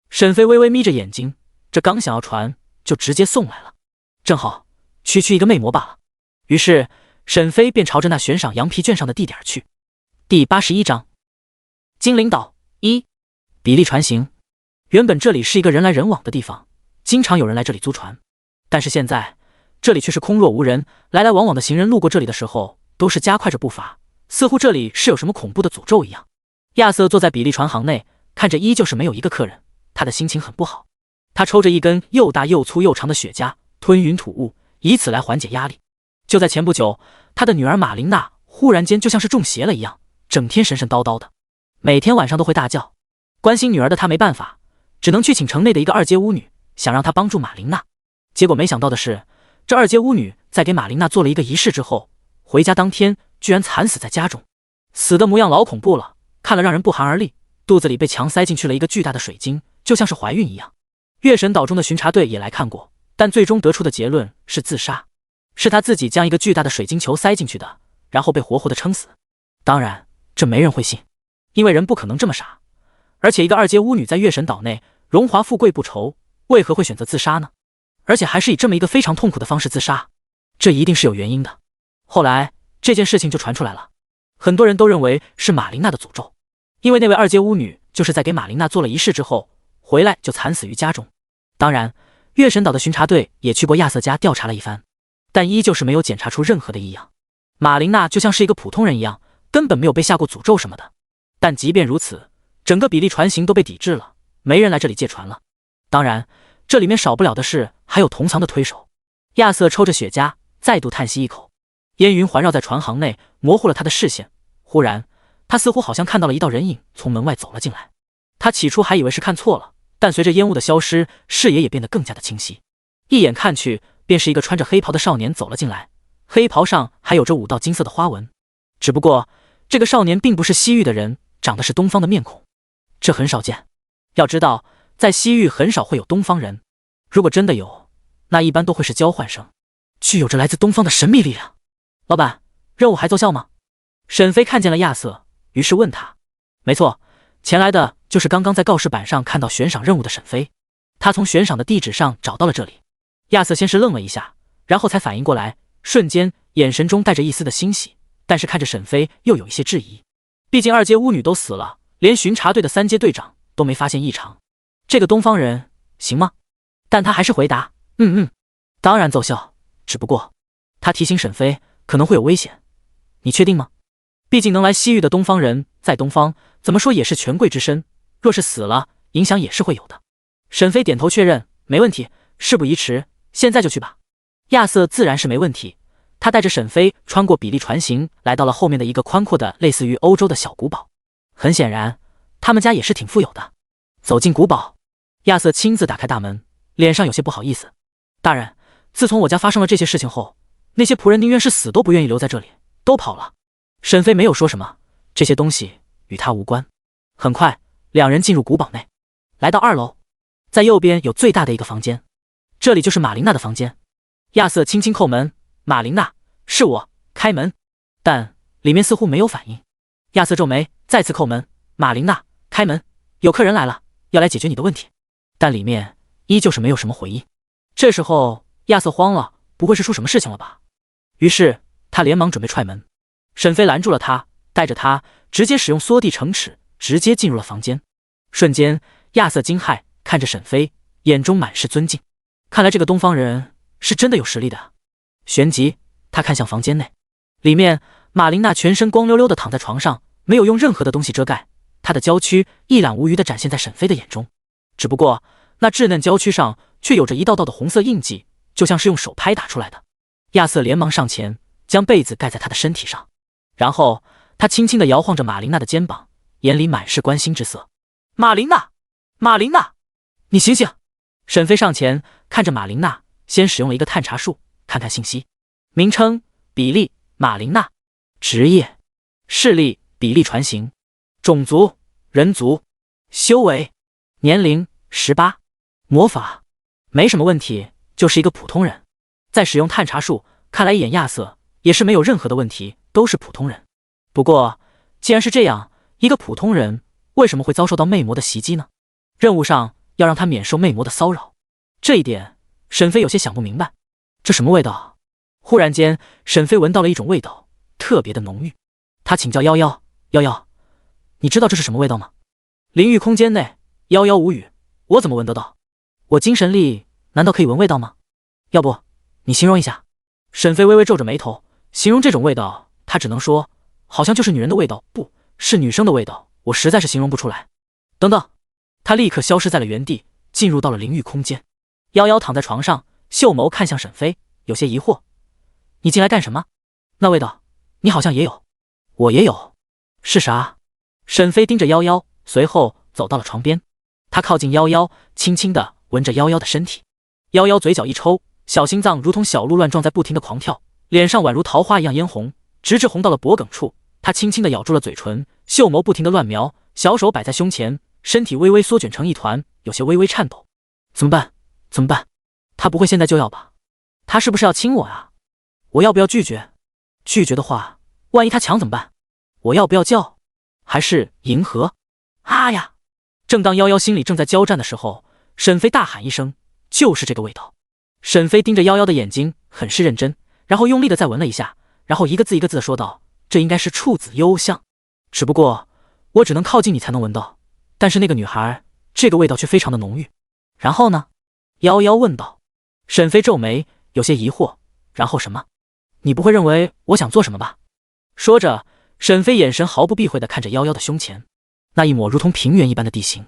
沈飞微微眯着眼睛，这刚想要船就直接送来了，正好区区一个魅魔罢了。于是沈飞便朝着那悬赏羊皮卷上的地点去。第81章精灵岛1，比利船行。原本这里是一个人来人往的地方，经常有人来这里租船，但是现在这里却是空若无人，来来往往的行人路过这里的时候都是加快着步伐，似乎这里是有什么恐怖的诅咒一样。亚瑟坐在比利船行内，看着依旧是没有一个客人，他的心情很不好。他抽着一根又大又粗又长的雪茄，吞云吐雾，以此来缓解压力。就在前不久，他的女儿马琳娜忽然间就像是中邪了一样，整天神神叨叨的，每天晚上都会大叫。关心女儿的他没办法，只能去请城内的一个二阶巫女，想让她帮助马琳娜。结果没想到的是，这二阶巫女在给马琳娜做了一个仪式之后，回家当天居然惨死在家中，死的模样老恐怖了，看了让人不寒而栗，肚子里被强塞进去了一个巨大的水晶，就像是怀孕一样。月神岛中的巡查队也来看过，但最终得出的结论是自杀，是他自己将一个巨大的水晶球塞进去的，然后被活活的撑死。当然这没人会信，因为人不可能这么傻，而且一个二阶巫女在月神岛内荣华富贵不愁，为何会选择自杀呢？而且还是以这么一个非常痛苦的方式自杀，这一定是有原因的。后来这件事情就传出来了，很多人都认为是马琳娜的诅咒，因为那位二阶巫女就是在给马琳娜做了仪式之后，回来就惨死于家中。当然月神岛的巡查队也去过亚瑟家调查了一番，但依旧是没有检查出任何的异样。马琳娜就像是一个普通人一样，根本没有被下过诅咒什么的。但即便如此，整个比利船行都被抵制了，没人来这里借船了。当然这里面少不了的是还有同行的推手。亚瑟抽着雪茄，再度叹息一口，烟云环绕在船行内，模糊了他的视线。忽然他似乎好像看到了一道人影从门外走了进来，他起初还以为是看错了，但随着烟雾的消失，视野也变得更加的清晰。一眼看去，便是一个穿着黑袍的少年走了进来，黑袍上还有着5道金色的花纹。只不过这个少年并不是西域的人，长的是东方的面孔，这很少见。要知道在西域很少会有东方人，如果真的有，那一般都会是交换生，具有着来自东方的神秘力量。老板，任务还奏效吗？沈飞看见了亚瑟，于是问他。没错，前来的就是刚刚在告示板上看到悬赏任务的沈飞，他从悬赏的地址上找到了这里。亚瑟先是愣了一下，然后才反应过来，瞬间眼神中带着一丝的欣喜，但是看着沈飞又有一些质疑。毕竟2阶巫女都死了，连巡查队的3阶队长都没发现异常，这个东方人行吗？但他还是回答当然奏效，只不过他提醒沈飞可能会有危险，你确定吗？毕竟能来西域的东方人在东方怎么说也是权贵之身，若是死了影响也是会有的。沈飞点头确认，没问题，事不宜迟，现在就去吧。亚瑟自然是没问题，他带着沈飞穿过比利船行，来到了后面的一个宽阔的类似于欧洲的小古堡。很显然他们家也是挺富有的。走进古堡，亚瑟亲自打开大门，脸上有些不好意思。大人，自从我家发生了这些事情后，那些仆人宁愿是死都不愿意留在这里，都跑了。沈飞没有说什么，这些东西与他无关。很快两人进入古堡内，来到2楼，在右边有最大的一个房间，这里就是马琳娜的房间。亚瑟轻轻叩门，马琳娜，是我，开门。但里面似乎没有反应。亚瑟皱眉，再次叩门，马琳娜，开门，有客人来了，要来解决你的问题。但里面依旧是没有什么回应。这时候亚瑟慌了，不会是出什么事情了吧？于是他连忙准备踹门，沈飞拦住了他，带着他直接使用缩地成尺，直接进入了房间。瞬间，亚瑟惊骇看着沈飞，眼中满是尊敬。看来这个东方人是真的有实力的啊。旋即，他看向房间内，里面马琳娜全身光溜溜的躺在床上，没有用任何的东西遮盖，她的娇躯一览无余的展现在沈飞的眼中。只不过那稚嫩娇躯上却有着一道道的红色印记，就像是用手拍打出来的。亚瑟连忙上前，将被子盖在她的身体上，然后他轻轻地摇晃着马琳娜的肩膀，眼里满是关心之色。马琳娜，马琳娜，你醒醒！沈飞上前看着马琳娜，先使用了一个探查术，看看信息：名称比利，马琳娜；职业视力比利传行；种族人族；修为年龄18；魔法没什么问题，就是一个普通人。再使用探查术，看来一眼亚瑟也是没有任何的问题，都是普通人。不过既然是这样，一个普通人为什么会遭受到魅魔的袭击呢？任务上要让他免受魅魔的骚扰，这一点沈飞有些想不明白。这什么味道？忽然间，沈飞闻到了一种味道，特别的浓郁。他请教夭夭：夭夭，你知道这是什么味道吗？灵域空间内，夭夭无语：我怎么闻得到？我精神力难道可以闻味道吗？要不你形容一下。沈飞微微皱着眉头，形容这种味道，他只能说好像就是女人的味道，不是女生的味道，我实在是形容不出来。等等，他立刻消失在了原地，进入到了灵域空间。夭夭躺在床上，秀眸看向沈飞，有些疑惑：你进来干什么？那味道你好像也有。我也有。是啥？沈飞盯着夭夭，随后走到了床边，他靠近夭夭，轻轻地闻着夭夭的身体。夭夭嘴角一抽，小心脏如同小鹿乱撞，在不停地狂跳，脸上宛如桃花一样嫣红，直至红到了脖颈处。他轻轻地咬住了嘴唇，秀眸不停地乱瞄，小手摆在胸前，身体微微缩卷成一团，有些微微颤抖。怎么办？怎么办？他不会现在就要吧？他是不是要亲我啊？我要不要拒绝？拒绝的话，万一他抢怎么办？我要不要叫？还是迎合？啊呀！正当夭夭心里正在交战的时候，沈飞大喊一声：就是这个味道！沈飞盯着夭夭的眼睛，很是认真，然后用力的再闻了一下，然后一个字一个字的说道：这应该是处子幽香，只不过我只能靠近你才能闻到，但是那个女孩这个味道却非常的浓郁。然后呢？夭夭问道。沈飞皱眉，有些疑惑。然后什么？你不会认为我想做什么吧？说着，沈飞眼神毫不避讳地看着夭夭的胸前，那一抹如同平原一般的地形。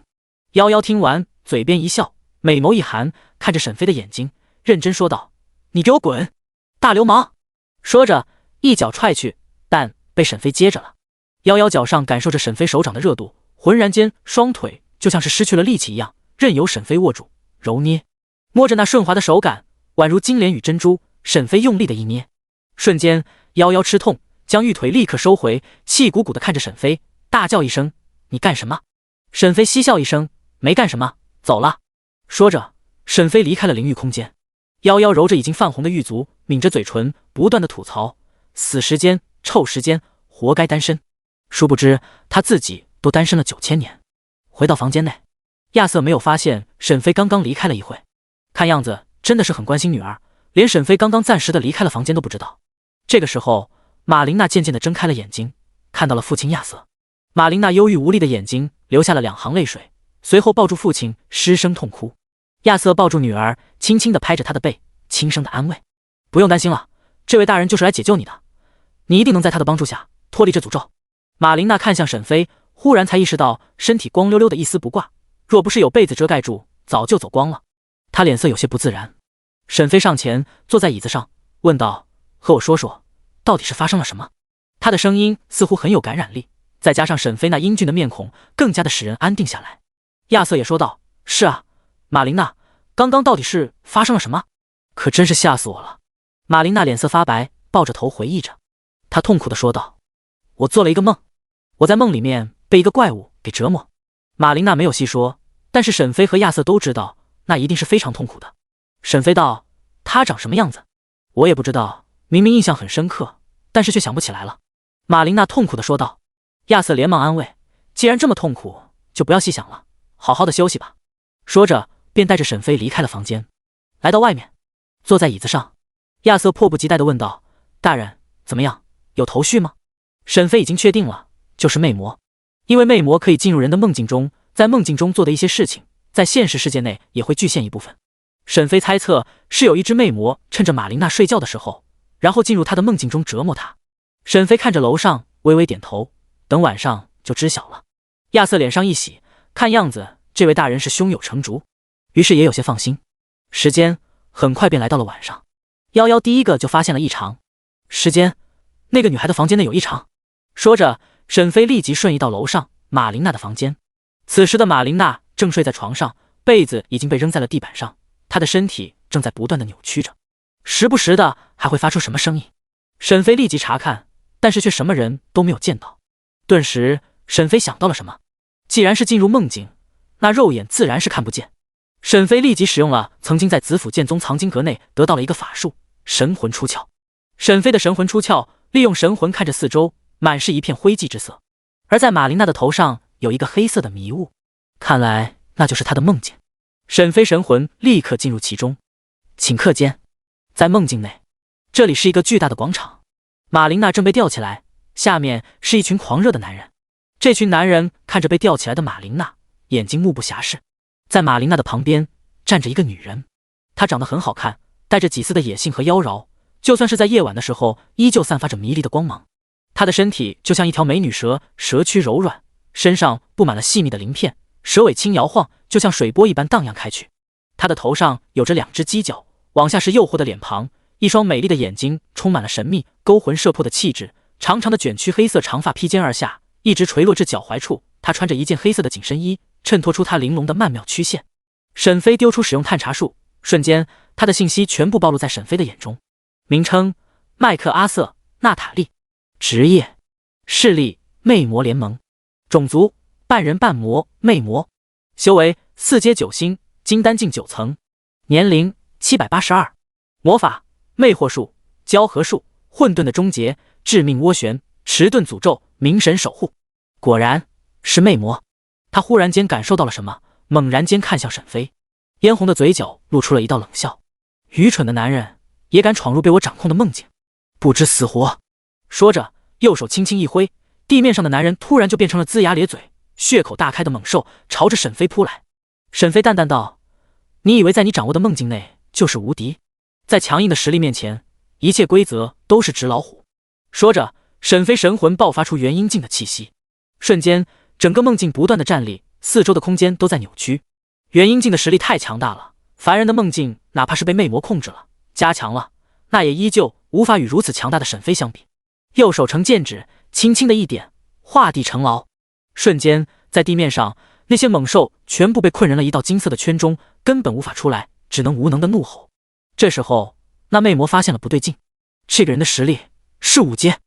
夭夭听完，嘴边一笑，美眸一寒，看着沈飞的眼睛，认真说道：你给我滚，大流氓！说着一脚踹去，但被沈飞接着了。夭夭脚上感受着沈飞手掌的热度，浑然间双腿就像是失去了力气一样，任由沈飞握住揉捏，摸着那顺滑的手感，宛如金莲与珍珠。沈飞用力的一捏，瞬间夭夭吃痛，将玉腿立刻收回，气鼓鼓的看着沈飞，大叫一声：你干什么？沈飞嬉笑一声：没干什么，走了。说着，沈飞离开了灵域空间。夭夭揉着已经泛红的玉足，抿着嘴唇，不断的吐槽：死时间，臭时间，活该单身。殊不知他自己都单身了9000年。回到房间内，亚瑟没有发现沈飞刚刚离开了一会，看样子真的是很关心女儿，连沈飞刚刚暂时的离开了房间都不知道。这个时候，马琳娜渐渐的睁开了眼睛，看到了父亲亚瑟。马琳娜忧郁无力的眼睛流下了2行泪水，随后抱住父亲失声痛哭。亚瑟抱住女儿，轻轻的拍着她的背，轻声的安慰：不用担心了，这位大人就是来解救你的，你一定能在他的帮助下脱离这诅咒。马琳娜看向沈飞，忽然才意识到身体光溜溜的一丝不挂，若不是有被子遮盖住，早就走光了。她脸色有些不自然。沈飞上前坐在椅子上，问道：和我说说，到底是发生了什么？他的声音似乎很有感染力，再加上沈飞那英俊的面孔，更加的使人安定下来。亚瑟也说道：是啊，马琳娜，刚刚到底是发生了什么？可真是吓死我了。马琳娜脸色发白，抱着头回忆着。她痛苦地说道：我做了一个梦，我在梦里面被一个怪物给折磨。马琳娜没有细说，但是沈飞和亚瑟都知道，那一定是非常痛苦的。沈飞道：他长什么样子？我也不知道，明明印象很深刻，但是却想不起来了。马琳娜痛苦地说道。亚瑟连忙安慰：既然这么痛苦，就不要细想了，好好的休息吧。说着便带着沈飞离开了房间。来到外面，坐在椅子上，亚瑟迫不及待地问道：大人，怎么怎么样，有头绪吗？沈飞已经确定了，就是魅魔。因为魅魔可以进入人的梦境中，在梦境中做的一些事情，在现实世界内也会具现一部分。沈飞猜测是有一只魅魔趁着马琳娜睡觉的时候，然后进入她的梦境中折磨她。沈飞看着楼上，微微点头，等晚上就知晓了。亚瑟脸上一喜，看样子这位大人是胸有成竹，于是也有些放心。时间很快便来到了晚上，夭夭第一个就发现了异常。时间，那个女孩的房间内有异常。说着，沈飞立即瞬移到楼上马琳娜的房间。此时的马琳娜正睡在床上，被子已经被扔在了地板上，她的身体正在不断的扭曲着，时不时的还会发出什么声音。沈飞立即查看，但是却什么人都没有见到。顿时沈飞想到了什么，既然是进入梦境，那肉眼自然是看不见。沈飞立即使用了曾经在紫府剑宗藏经阁内得到了一个法术神魂出窍。沈飞的神魂出窍，利用神魂看着四周，满是一片灰烬之色，而在马琳娜的头上有一个黑色的迷雾，看来那就是她的梦境。沈飞神魂立刻进入其中。顷刻间，在梦境内，这里是一个巨大的广场，马琳娜正被吊起来，下面是一群狂热的男人。这群男人看着被吊起来的马琳娜，眼睛目不暇视。在马琳娜的旁边站着一个女人，她长得很好看，带着几丝的野性和妖娆，就算是在夜晚的时候依旧散发着迷离的光芒。她的身体就像一条美女蛇，蛇躯柔软，身上布满了细密的鳞片，蛇尾轻摇晃，就像水波一般荡漾开去。她的头上有着两只犄角，往下是诱惑的脸庞，一双美丽的眼睛充满了神秘勾魂摄魄的气质，长长的卷曲黑色长发披肩而下，一直垂落至脚踝处。她穿着一件黑色的紧身衣，衬托出她玲珑的曼妙曲线。沈飞丢出使用探查术，瞬间他的信息全部暴露在沈飞的眼中。名称：麦克阿瑟·娜塔莉，职业：势力魅魔联盟，种族：半人半魔魅魔，修为4阶9星，金丹境9层，年龄782，魔法：魅惑术、交合术、混沌的终结、致命涡旋、迟钝诅咒、冥神守护。果然是魅魔。他忽然间感受到了什么，猛然间看向沈飞，嫣红的嘴角露出了一道冷笑。愚蠢的男人也敢闯入被我掌控的梦境，不知死活。说着，右手轻轻一挥，地面上的男人突然就变成了龇牙咧嘴、血口大开的猛兽，朝着沈飞扑来。沈飞淡淡道：你以为在你掌握的梦境内就是无敌？在强硬的实力面前，一切规则都是纸老虎。说着，沈飞神魂爆发出元婴境的气息，瞬间整个梦境不断的站立，四周的空间都在扭曲。元婴境的实力太强大了，凡人的梦境哪怕是被魅魔控制了、加强了，那也依旧无法与如此强大的沈飞相比。右手成剑指，轻轻的一点，画地成牢。瞬间，在地面上，那些猛兽全部被困人了一道金色的圈中，根本无法出来，只能无能的怒吼。这时候，那魅魔发现了不对劲，这个人的实力是5阶。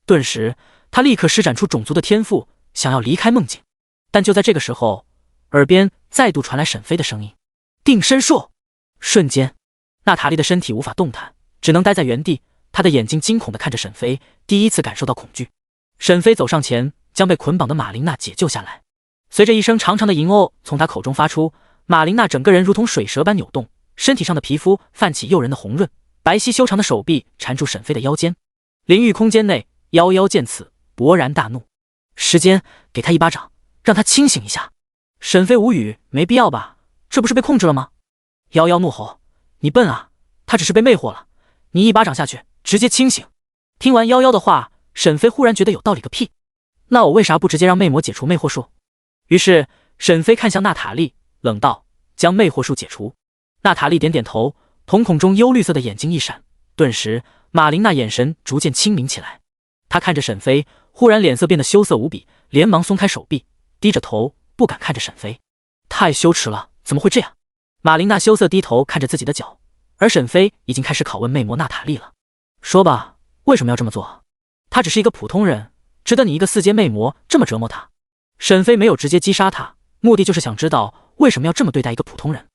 顿时，他立刻施展出种族的天赋，想要离开梦境。但就在这个时候，耳边再度传来沈飞的声音：定身术。瞬间，娜塔莉的身体无法动弹，只能待在原地，她的眼睛惊恐地看着沈飞，第一次感受到恐惧。沈飞走上前，将被捆绑的马琳娜解救下来。随着一声长长的吟哦从他口中发出，马琳娜整个人如同水蛇般扭动，身体上的皮肤泛起诱人的红润，白皙修长的手臂缠住沈飞的腰间。灵域空间内，夭夭见此勃然大怒：时间，给他一巴掌，让他清醒一下。沈飞无语：没必要吧，这不是被控制了吗？夭夭怒吼：你笨啊，他只是被魅惑了，你一巴掌下去直接清醒。听完夭夭的话，沈飞忽然觉得有道理个屁，那我为啥不直接让魅魔解除魅惑术？于是沈飞看向娜塔莉，冷道：将魅惑术解除。娜塔莉点点头，瞳孔中幽绿色的眼睛一闪，顿时马琳娜眼神逐渐清明起来。她看着沈飞，忽然脸色变得羞涩无比，连忙松开手臂，低着头不敢看着沈飞。太羞耻了，怎么会这样？马琳娜羞涩低头看着自己的脚，而沈飞已经开始拷问魅魔娜塔莉了。说吧，为什么要这么做？他只是一个普通人，值得你一个4阶魅魔这么折磨他？沈飞没有直接击杀他，目的就是想知道为什么要这么对待一个普通人。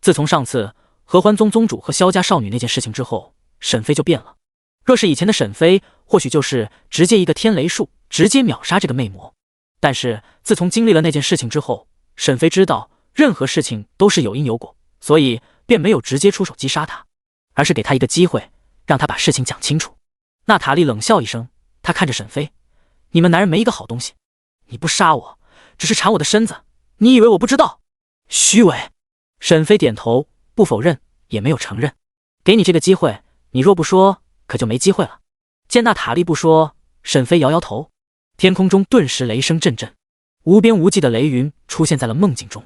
自从上次合欢宗宗主和萧家少女那件事情之后，沈飞就变了。若是以前的沈飞，或许就是直接一个天雷术直接秒杀这个魅魔。但是自从经历了那件事情之后，沈飞知道任何事情都是有因有果，所以便没有直接出手击杀他，而是给他一个机会，让他把事情讲清楚。娜塔莉冷笑一声，她看着沈飞：“你们男人没一个好东西，你不杀我，只是缠我的身子，你以为我不知道？虚伪。”沈飞点头，不否认，也没有承认。给你这个机会，你若不说，可就没机会了。见娜塔莉不说，沈飞摇摇头。天空中顿时雷声阵阵，无边无际的雷云出现在了梦境中。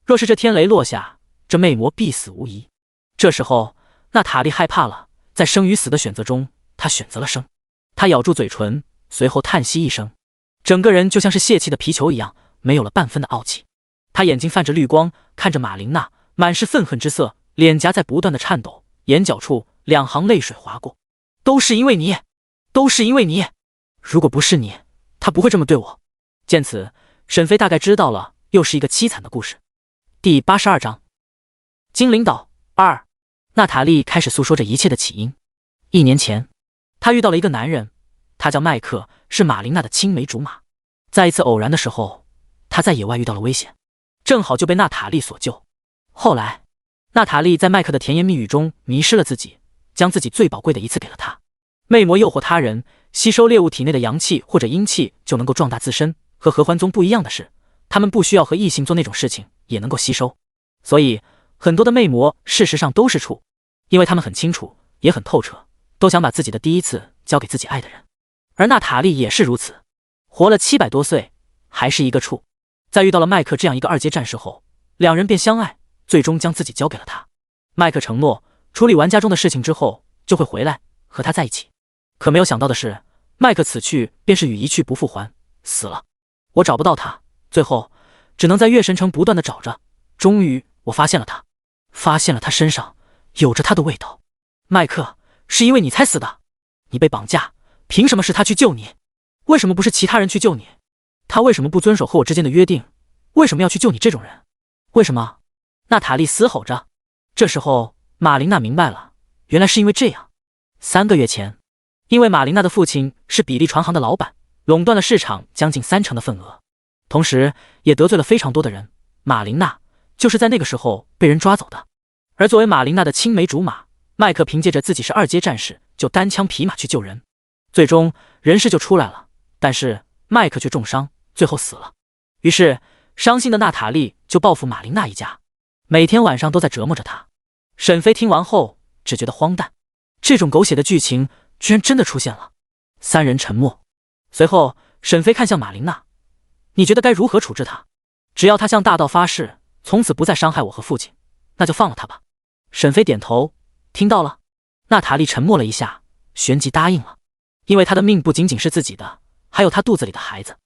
若是这天雷落下，这魅魔必死无疑。这时候，娜塔莉害怕了，在生与死的选择中，她选择了生。她咬住嘴唇，随后叹息一声，整个人就像是泄气的皮球一样，没有了半分的傲气。她眼睛泛着绿光，看着马琳娜，满是愤恨之色，脸颊在不断的颤抖，眼角处2行泪水划过。都是因为你，都是因为你，如果不是你，他不会这么对我。见此，沈飞大概知道了，又是一个凄惨的故事。第82章，精灵岛2。娜塔莉开始诉说着一切的起因。1年前，她遇到了一个男人，他叫麦克，是马琳娜的青梅竹马。在一次偶然的时候，他在野外遇到了危险，正好就被娜塔莉所救。后来，娜塔莉在麦克的甜言蜜语中迷失了自己，将自己最宝贵的一次给了他。魅魔诱惑他人，吸收猎物体内的阳气或者阴气就能够壮大自身。和合欢宗不一样的是，他们不需要和异性做那种事情也能够吸收。所以很多的魅魔事实上都是处，因为他们很清楚，也很透彻，都想把自己的第一次交给自己爱的人。而娜塔莉也是如此，活了700多岁，还是一个处。在遇到了麦克这样一个2阶战士后，2人便相爱，最终将自己交给了他。麦克承诺处理完家中的事情之后就会回来和他在一起。可没有想到的是，麦克此去便是与一去不复还，死了。我找不到他，最后只能在月神城不断的找着。终于我发现了他，发现了他身上有着他的味道。麦克，是因为你才死的，你被绑架，凭什么是他去救你？为什么不是其他人去救你？他为什么不遵守和我之间的约定？为什么要去救你这种人？为什么？娜塔莉嘶吼着。这时候马琳娜明白了，原来是因为这样。3个月前，因为马琳娜的父亲是比利船行的老板，垄断了市场将近30%的份额，同时也得罪了非常多的人。马琳娜就是在那个时候被人抓走的。而作为马琳娜的青梅竹马，麦克凭借着自己是2阶战士，就单枪匹马去救人。最终人事就出来了，但是麦克却重伤，最后死了。于是伤心的娜塔莉就报复马琳娜一家，每天晚上都在折磨着她。沈飞听完后只觉得荒诞，这种狗血的剧情居然真的出现了。3人沉默，随后沈飞看向马琳娜，你觉得该如何处置他？只要他向大道发誓，从此不再伤害我和父亲，那就放了他吧。沈飞点头，听到了。娜塔莉沉默了一下，旋即答应了，因为他的命不仅仅是自己的，还有他肚子里的孩子。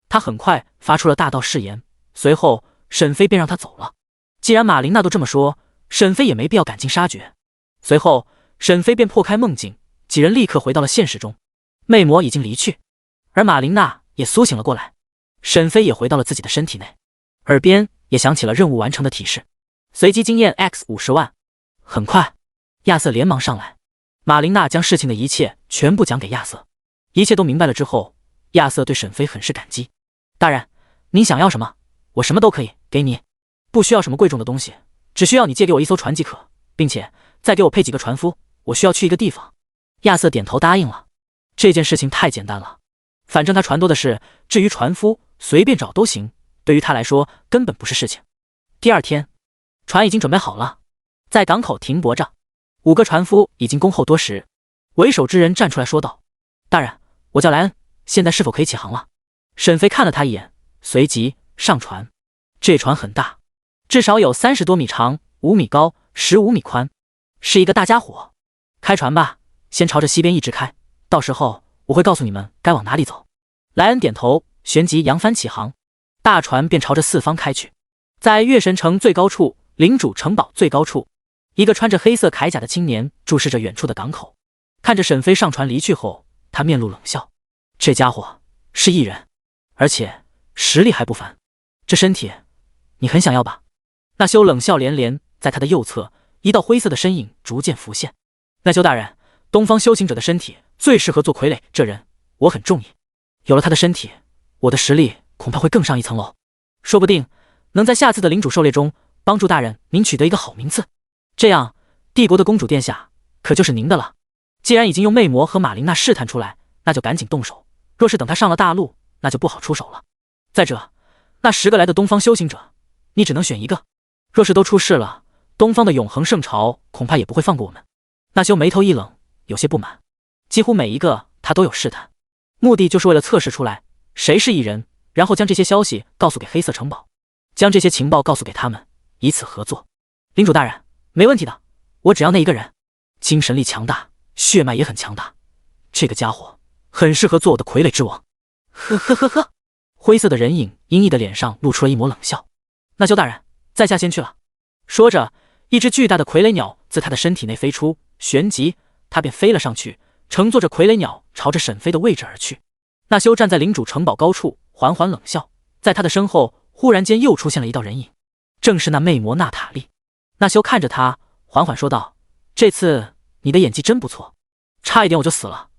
他很快发出了大道誓言，随后沈飞便让他走了。既然马琳娜都这么说，沈飞也没必要赶尽杀绝。随后沈飞便破开梦境，几人立刻回到了现实中。魅魔已经离去，而马琳娜也苏醒了过来。沈飞也回到了自己的身体内，耳边也响起了任务完成的提示，随机经验 X 50万。很快亚瑟连忙上来，马琳娜将事情的一切全部讲给亚瑟。一切都明白了之后，亚瑟对沈飞很是感激。大人，您想要什么，我什么都可以给你，不需要什么贵重的东西，只需要你借给我1艘船即可，并且再给我配几个船夫，我需要去一个地方。亚瑟点头答应了。这件事情太简单了，反正他船多的是，至于船夫随便找都行，对于他来说根本不是事情。第2天，船已经准备好了，在港口停泊着，5个船夫已经恭候多时。为首之人站出来说道：大人，我叫莱恩，现在是否可以起航了？沈飞看了他一眼，随即上船。这船很大，至少有30多米长，5米高，15米宽，是一个大家伙。开船吧，先朝着西边一直开，到时候我会告诉你们该往哪里走。莱恩点头，旋即扬帆起航，大船便朝着4方开去。在月神城最高处，领主城堡最高处，一个穿着黑色铠甲的青年注视着远处的港口。看着沈飞上船离去后，他面露冷笑，这家伙是异人，而且实力还不凡，这身体你很想要吧？那修冷笑连连，在他的右侧，一道灰色的身影逐渐浮现。那修大人，东方修行者的身体最适合做傀儡，这人我很中意，有了他的身体，我的实力恐怕会更上一层楼，说不定能在下次的领主狩猎中帮助大人您取得一个好名次，这样帝国的公主殿下可就是您的了。既然已经用魅魔和玛琳娜试探出来，那就赶紧动手。若是等他上了大陆，那就不好出手了。再者，那10个来的东方修行者，你只能选一个。若是都出事了，东方的永恒圣朝恐怕也不会放过我们。纳修眉头一冷，有些不满。几乎每一个他都有试探，目的就是为了测试出来谁是异人，然后将这些消息告诉给黑色城堡，将这些情报告诉给他们，以此合作。领主大人，没问题的，我只要那一个人，精神力强大，血脉也很强大，这个家伙很适合做我的傀儡之王。呵呵呵呵，灰色的人影阴翳的脸上露出了一抹冷笑。纳修大人，在下先去了。说着，一只巨大的傀儡鸟自他的身体内飞出，旋即他便飞了上去，乘坐着傀儡鸟朝着沈飞的位置而去。纳修站在领主城堡高处，缓缓冷笑，在他的身后忽然间又出现了一道人影，正是那魅魔娜塔莉。纳修看着他，缓缓说道：“这次你的演技真不错，差一点我就死了。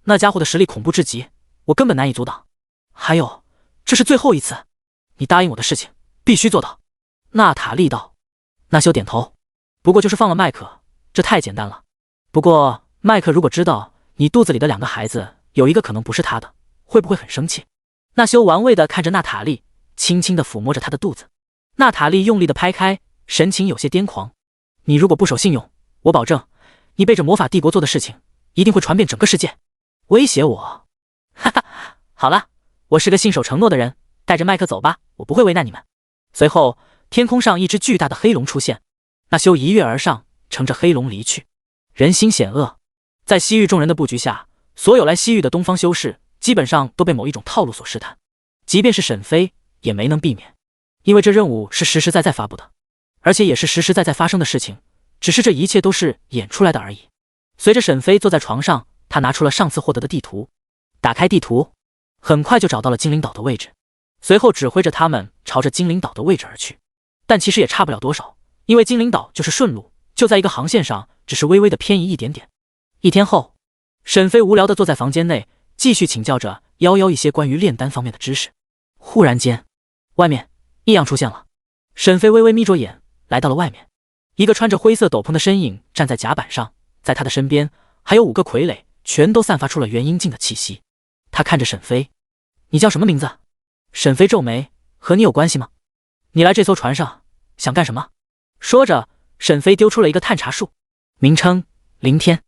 那家伙的实力恐怖至极，我根本难以阻挡。还有，这是最后一次，你答应我的事情必须做到。”娜塔莉道。纳修点头，不过就是放了麦克，这太简单了。不过麦克如果知道你肚子里的2个孩子有一个可能不是他的，会不会很生气？纳修玩味地看着娜塔莉，轻轻地抚摸着她的肚子。娜塔莉用力地拍开，神情有些癫狂。你如果不守信用，我保证你背着魔法帝国做的事情一定会传遍整个世界。威胁我？哈哈，好了，我是个信守承诺的人，带着麦克走吧，我不会为难你们。随后天空上一只巨大的黑龙出现，纳修一跃而上，乘着黑龙离去。人心险恶，在西域众人的布局下，所有来西域的东方修士基本上都被某一种套路所试探，即便是沈飞也没能避免，因为这任务是实实在在发布的，而且也是实实在在发生的事情，只是这一切都是演出来的而已。随着沈飞坐在床上，他拿出了上次获得的地图，打开地图，很快就找到了精灵岛的位置，随后指挥着他们朝着精灵岛的位置而去。但其实也差不了多少，因为精灵岛就是顺路，就在一个航线上，只是微微的偏移一点点。1天后，沈飞无聊地坐在房间内，继续请教着夭夭一些关于炼丹方面的知识。忽然间，外面异样出现了。沈飞微微眯着眼，来到了外面。一个穿着灰色斗篷的身影站在甲板上，在他的身边还有5个傀儡，全都散发出了元阴境的气息。他看着沈飞：“你叫什么名字？”沈飞皱眉：“和你有关系吗？你来这艘船上想干什么？”说着，沈飞丢出了一个探查术。名称：凌天，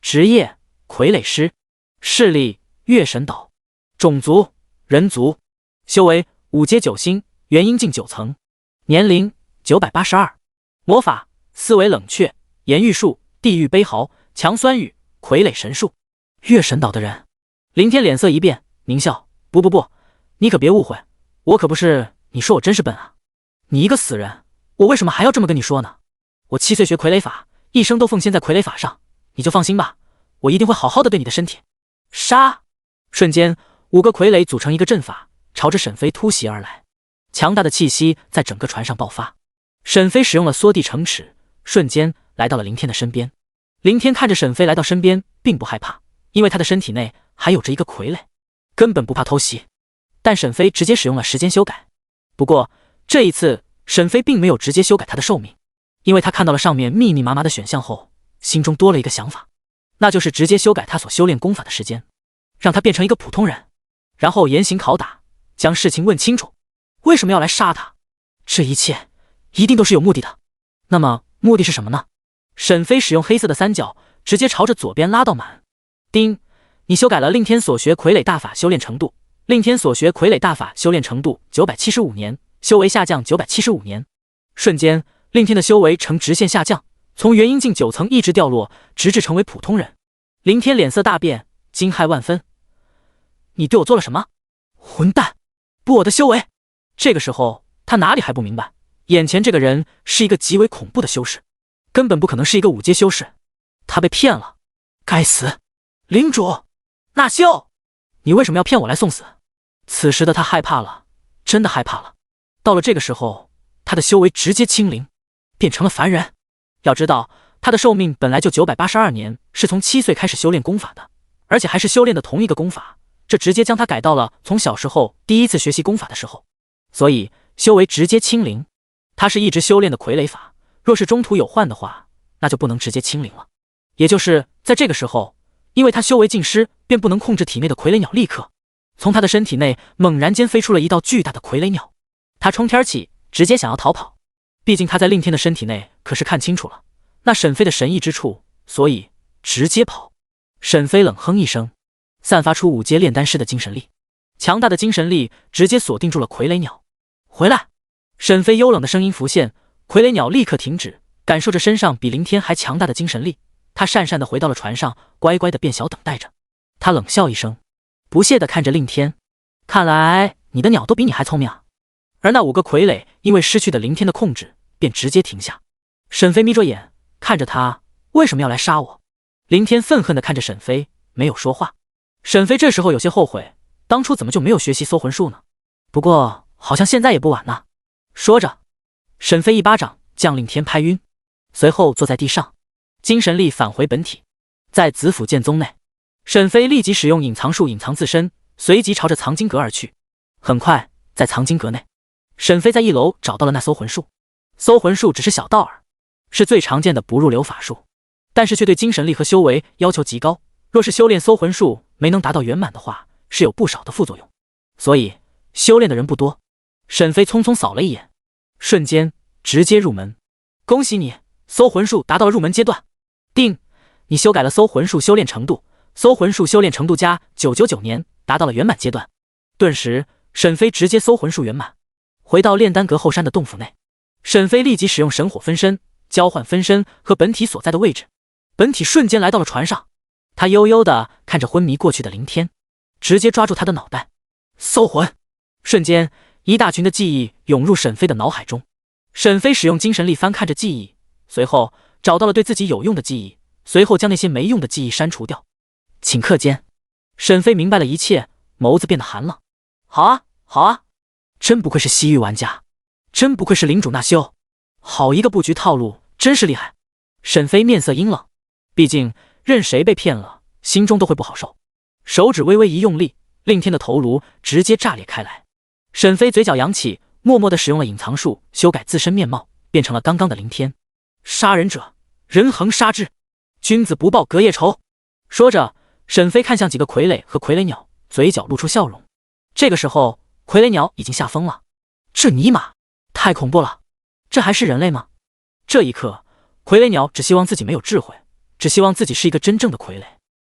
职业：傀儡师，势力：月神岛，种族：人族，修为5阶9星，元阴境9层，年龄982，魔法：思维冷却，言语术，地狱悲嚎，强酸雨，傀儡神术。月神岛的人。凌天脸色一变，狞笑：“不，你可别误会，我可不是你说我真是笨啊。你一个死人，我为什么还要这么跟你说呢？我7岁学傀儡法，一生都奉献在傀儡法上，你就放心吧，我一定会好好的对你的身体。”杀！瞬间，5个傀儡组成一个阵法，朝着沈飞突袭而来。强大的气息在整个船上爆发。沈飞使用了缩地成尺，瞬间来到了凌天的身边。凌天看着沈飞来到身边，并不害怕，因为他的身体内还有着一个傀儡，根本不怕偷袭。但沈飞直接使用了时间修改。不过这一次，沈飞并没有直接修改他的寿命，因为他看到了上面密密麻麻的选项后，心中多了一个想法，那就是直接修改他所修炼功法的时间，让他变成一个普通人，然后严刑拷打，将事情问清楚。为什么要来杀他？这一切一定都是有目的的。那么目的是什么呢？沈飞使用黑色的3角，直接朝着左边拉到满。丁，你修改了令天所学傀儡大法修炼程度，令天所学傀儡大法修炼程度975年，修为下降975年。瞬间，令天的修为呈直线下降，从元阴境9层一直掉落，直至成为普通人。凌天脸色大变，惊骇万分：“你对我做了什么？混蛋！不我的修为！”这个时候他哪里还不明白，眼前这个人是一个极为恐怖的修士，根本不可能是一个5阶修士。他被骗了！该死！领主，纳修，你为什么要骗我来送死？此时的他害怕了，真的害怕了。到了这个时候，他的修为直接清零，变成了凡人。要知道，他的寿命本来就982年，是从7岁开始修炼功法的，而且还是修炼的同一个功法，这直接将他改到了从小时候第一次学习功法的时候，所以修为直接清零。他是一直修炼的傀儡法，若是中途有换的话，那就不能直接清零了。也就是在这个时候，因为他修为尽失，便不能控制体内的傀儡鸟，立刻从他的身体内猛然间飞出了一道巨大的傀儡鸟。他冲天起，直接想要逃跑。毕竟他在令天的身体内可是看清楚了那沈飞的神异之处，所以直接跑。沈飞冷哼一声，散发出5阶炼丹师的精神力，强大的精神力直接锁定住了傀儡鸟。回来！沈飞幽冷的声音浮现，傀儡鸟立刻停止，感受着身上比凌天还强大的精神力。他讪讪地回到了船上，乖乖地变小等待着。他冷笑一声，不屑地看着令天，看来你的鸟都比你还聪明啊。而那5个傀儡因为失去的凌天的控制，便直接停下。沈飞眯着眼看着他，为什么要来杀我？凌天愤恨地看着沈飞，没有说话。沈飞这时候有些后悔，当初怎么就没有学习搜魂术呢？不过好像现在也不晚呢。说着，沈飞一巴掌将令天拍晕，随后坐在地上，精神力返回本体。在紫府剑宗内，沈飞立即使用隐藏术隐藏自身，随即朝着藏经阁而去。很快，在藏经阁内，沈飞在1楼找到了那搜魂术。搜魂术只是小道儿，是最常见的不入流法术，但是却对精神力和修为要求极高。若是修炼搜魂术没能达到圆满的话，是有不少的副作用，所以修炼的人不多。沈飞匆匆扫了一眼，瞬间直接入门。恭喜你，搜魂术达到了入门阶段。定，你修改了搜魂术修炼程度，搜魂术修炼程度加999年，达到了圆满阶段。顿时，沈飞直接搜魂术圆满。回到炼丹阁后山的洞府内，沈飞立即使用神火分身，交换分身和本体所在的位置。本体瞬间来到了船上，他悠悠地看着昏迷过去的凌天，直接抓住他的脑袋，搜魂。瞬间，一大群的记忆涌入沈飞的脑海中。沈飞使用精神力翻看着记忆，随后找到了对自己有用的记忆，随后将那些没用的记忆删除掉。顷刻间，沈飞明白了一切，眸子变得寒冷。好啊，好啊，真不愧是西域玩家，真不愧是领主纳修，好一个布局套路，真是厉害。沈飞面色阴冷，毕竟任谁被骗了，心中都会不好受。手指微微一用力，令天的头颅直接炸裂开来。沈飞嘴角扬起，默默地使用了隐藏术，修改自身面貌，变成了刚刚的凌天。杀人者，人恒杀之，君子不报隔夜仇。说着，沈飞看向几个傀儡和傀儡鸟，嘴角露出笑容。这个时候，傀儡鸟已经吓疯了，这尼玛太恐怖了，这还是人类吗？这一刻，傀儡鸟只希望自己没有智慧，只希望自己是一个真正的傀儡，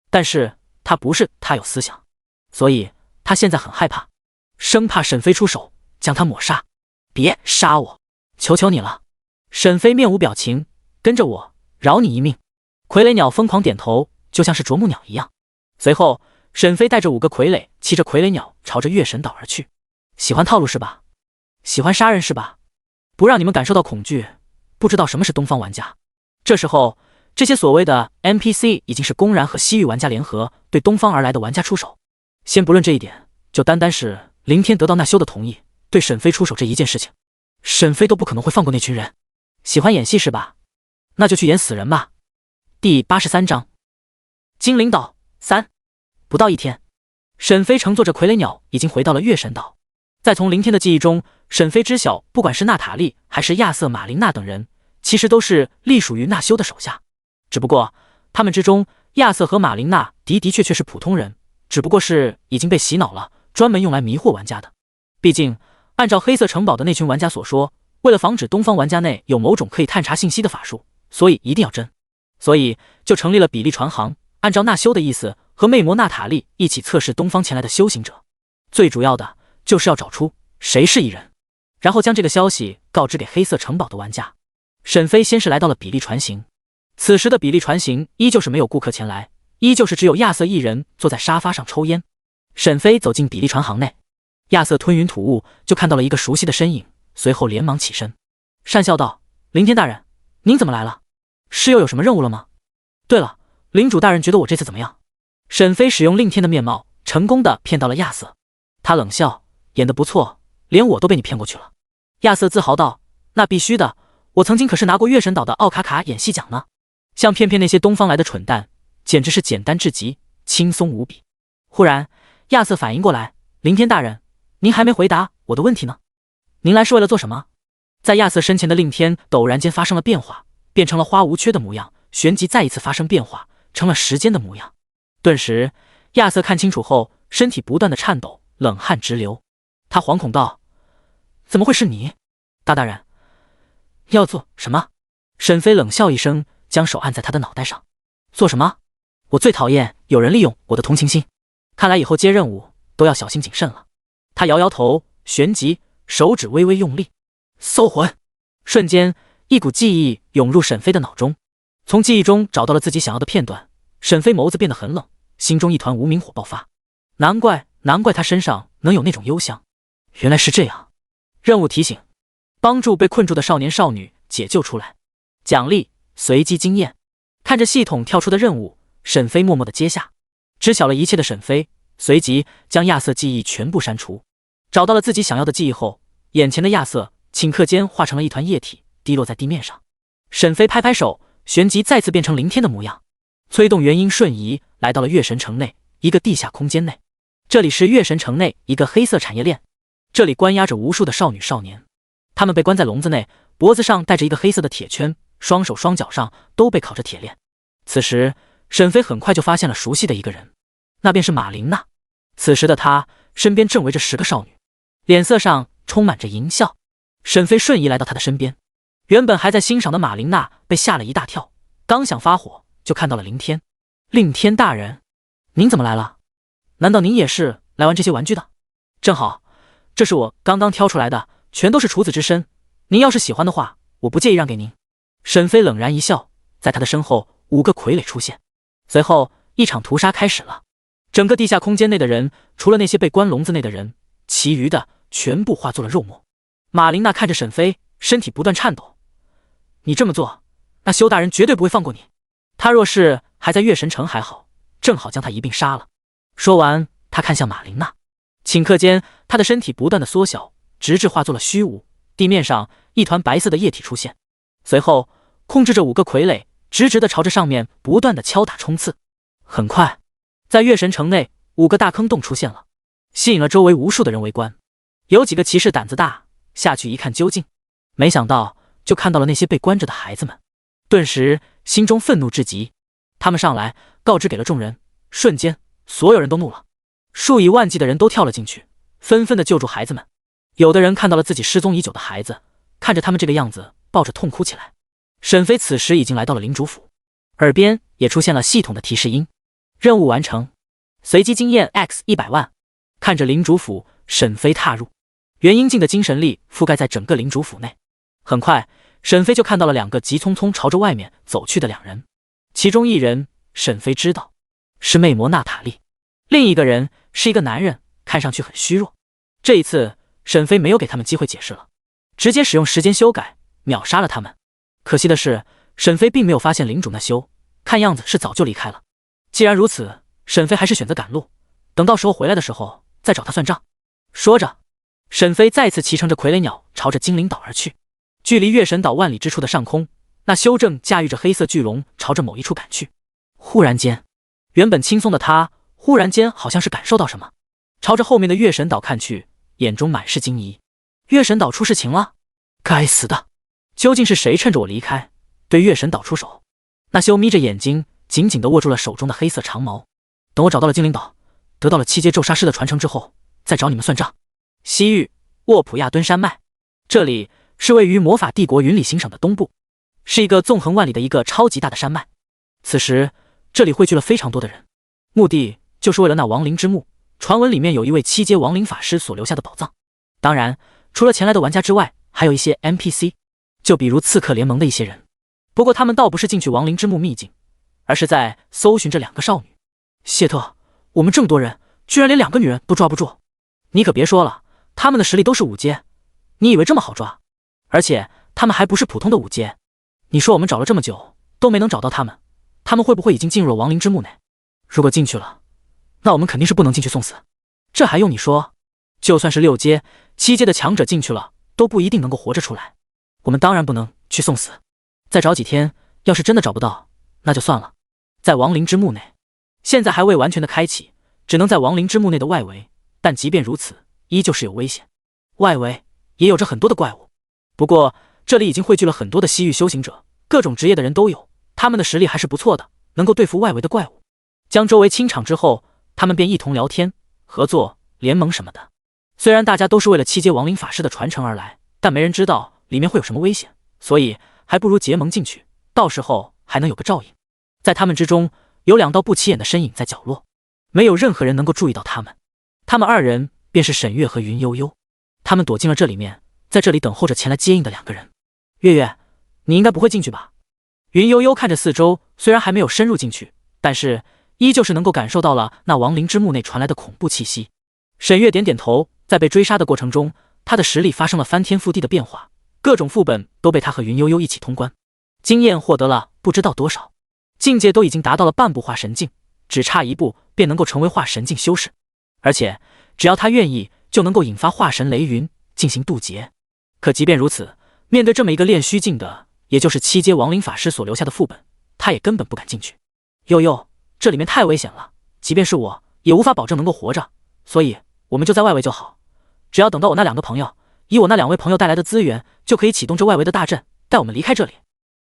但是他不是，他有思想，所以他现在很害怕，生怕沈飞出手将他抹杀。别杀我，求求你了！沈飞面无表情，跟着我，饶你一命。傀儡鸟疯狂点头，就像是啄木鸟一样。随后，沈飞带着5个傀儡，骑着傀儡鸟朝着月神岛而去。喜欢套路是吧？喜欢杀人是吧？不让你们感受到恐惧，不知道什么是东方玩家。这时候，这些所谓的 NPC 已经是公然和西域玩家联合，对东方而来的玩家出手。先不论这一点，就单单是凌天得到纳修的同意，对沈飞出手这一件事情，沈飞都不可能会放过那群人。喜欢演戏是吧？那就去演死人吧。第83章精灵岛3。不到1天，沈飞乘坐着傀儡鸟已经回到了月神岛。在从凌天的记忆中，沈飞知晓，不管是娜塔莉还是亚瑟、马琳娜等人，其实都是隶属于纳修的手下。只不过他们之中，亚瑟和马琳娜的确是普通人，只不过是已经被洗脑了，专门用来迷惑玩家的。毕竟按照黑色城堡的那群玩家所说，为了防止东方玩家内有某种可以探查信息的法术，所以一定要真，所以就成立了比利船行，按照纳修的意思，和魅魔娜塔莉一起测试东方前来的修行者。最主要的就是要找出谁是异人，然后将这个消息告知给黑色城堡的玩家。沈飞先是来到了比利船行，此时的比利船行依旧是没有顾客前来，依旧是只有亚瑟一人坐在沙发上抽烟。沈飞走进比利船行内，亚瑟吞云吐雾，就看到了一个熟悉的身影，随后连忙起身，讪笑道：“凌天大人，您怎么来了？是又有什么任务了吗？对了，领主大人觉得我这次怎么样？”沈飞使用令天的面貌，成功的骗到了亚瑟。他冷笑：“演得不错，连我都被你骗过去了。”亚瑟自豪道：“那必须的，我曾经可是拿过月神岛的奥卡卡演戏奖呢。像骗那些东方来的蠢蛋，简直是简单至极，轻松无比。”忽然，亚瑟反应过来：“凌天大人，您还没回答我的问题呢。您来是为了做什么？”在亚瑟身前的令天陡然间发生了变化，变成了花无缺的模样，旋即再一次发生变化，成了时间的模样。顿时，亚瑟看清楚后，身体不断的颤抖，冷汗直流。他惶恐道：“怎么会是你，大人？要做什么？”沈飞冷笑一声，将手按在他的脑袋上。做什么？我最讨厌有人利用我的同情心，看来以后接任务都要小心谨慎了。他摇摇头，旋即手指微微用力，搜魂。瞬间，一股记忆涌入沈飞的脑中，从记忆中找到了自己想要的片段。沈飞眸子变得很冷，心中一团无名火爆发。难怪他身上能有那种幽香，原来是这样。任务提醒：帮助被困住的少年少女解救出来，奖励随机经验。看着系统跳出的任务，沈飞默默的接下。知晓了一切的沈飞随即将亚瑟记忆全部删除。找到了自己想要的记忆后，眼前的亚瑟顷刻间化成了一团液体，滴落在地面上。沈飞拍拍手，旋即再次变成凌天的模样，催动元婴瞬移来到了月神城内一个地下空间内。这里是月神城内一个黑色产业链，这里关押着无数的少女少年，他们被关在笼子内，脖子上戴着一个黑色的铁圈，双手双脚上都被铐着铁链。此时沈飞很快就发现了熟悉的一个人，那便是马琳娜。此时的她身边正围着10个少女，脸色上充满着淫笑。沈飞瞬移来到她的身边，原本还在欣赏的马琳娜被吓了一大跳，刚想发火就看到了凌天。令天大人，您怎么来了？难道您也是来玩这些玩具的？正好，这是我刚刚挑出来的，全都是处子之身，您要是喜欢的话，我不介意让给您。沈飞冷然一笑，在他的身后5个傀儡出现，随后一场屠杀开始了。整个地下空间内的人，除了那些被关笼子内的人，其余的全部化作了肉末。马琳娜看着沈飞，身体不断颤抖。你这么做，那修大人绝对不会放过你。他若是还在月神城还好，正好将他一并杀了。说完，他看向马琳娜，顷刻间，他的身体不断的缩小，直至化作了虚无。地面上一团白色的液体出现，随后控制着5个傀儡，直直的朝着上面不断的敲打冲刺。很快，在月神城内5个大坑洞出现了，吸引了周围无数的人围观。有几个骑士胆子大，下去一看究竟，没想到就看到了那些被关着的孩子们，顿时心中愤怒至极。他们上来告知给了众人，瞬间所有人都怒了，数以万计的人都跳了进去，纷纷的救助孩子们。有的人看到了自己失踪已久的孩子，看着他们这个样子，抱着痛哭起来。沈飞此时已经来到了领主府，耳边也出现了系统的提示音：任务完成，随机经验 X100万。看着领主府，沈飞踏入，元婴境的精神力覆盖在整个领主府内。很快，沈飞就看到了2个急匆匆朝着外面走去的2人，其中一人沈飞知道是魅魔娜塔莉，另一个人是一个男人，看上去很虚弱。这一次沈飞没有给他们机会解释了，直接使用时间修改秒杀了他们。可惜的是，沈飞并没有发现领主那修，看样子是早就离开了。既然如此，沈飞还是选择赶路，等到时候回来的时候再找他算账。说着，沈飞再次骑乘着傀儡鸟朝着精灵岛而去。距离月神岛万里之处的上空，那修正驾驭着黑色巨龙朝着某一处赶去。忽然间，原本轻松的他忽然间好像是感受到什么，朝着后面的月神岛看去，眼中满是惊疑。月神岛出事情了！该死的，究竟是谁趁着我离开对月神岛出手？那修眯着眼睛紧紧地握住了手中的黑色长矛。等我找到了精灵岛，得到了7阶咒杀师的传承之后，再找你们算账。西域沃普亚敦山脉，这里是位于魔法帝国云里行省的东部，是一个纵横万里的一个超级大的山脉。此时这里汇聚了非常多的人，目的就是为了那亡灵之墓，传闻里面有一位7阶亡灵法师所留下的宝藏。当然，除了前来的玩家之外，还有一些 NPC， 就比如刺客联盟的一些人。不过他们倒不是进去亡灵之墓秘境，而是在搜寻着2个少女。谢特，我们这么多人，居然连2个女人都抓不住。你可别说了，他们的实力都是5阶，你以为这么好抓？而且他们还不是普通的5阶。你说我们找了这么久都没能找到他们，他们会不会已经进入了亡灵之墓内？如果进去了，那我们肯定是不能进去送死。这还用你说？就算是6阶、7阶的强者进去了，都不一定能够活着出来。我们当然不能去送死。再找几天，要是真的找不到，那就算了。在亡灵之墓内，现在还未完全的开启，只能在亡灵之墓内的外围，但即便如此，依旧是有危险。外围也有着很多的怪物，不过这里已经汇聚了很多的西域修行者，各种职业的人都有，他们的实力还是不错的，能够对付外围的怪物。将周围清场之后，他们便一同聊天、合作、联盟什么的。虽然大家都是为了7阶亡灵法师的传承而来，但没人知道里面会有什么危险，所以还不如结盟进去，到时候还能有个照应。在他们之中，有2道不起眼的身影在角落，没有任何人能够注意到他们。他们2人便是沈月和云悠悠，他们躲进了这里面，在这里等候着前来接应的2个人。月月，你应该不会进去吧？云悠悠看着四周，虽然还没有深入进去，但是依旧是能够感受到了那亡灵之墓内传来的恐怖气息。沈月点点头，在被追杀的过程中，他的实力发生了翻天覆地的变化，各种副本都被他和云悠悠一起通关，经验获得了不知道多少，境界都已经达到了半步化神境，只差1步便能够成为化神境修士，而且只要他愿意，就能够引发化神雷云进行渡劫。可即便如此，面对这么一个炼虚境的，也就是7阶亡灵法师所留下的副本，他也根本不敢进去。悠悠，这里面太危险了，即便是我也无法保证能够活着，所以我们就在外围就好。只要等到我那2个朋友，以我那2位朋友带来的资源，就可以启动这外围的大阵，带我们离开这里。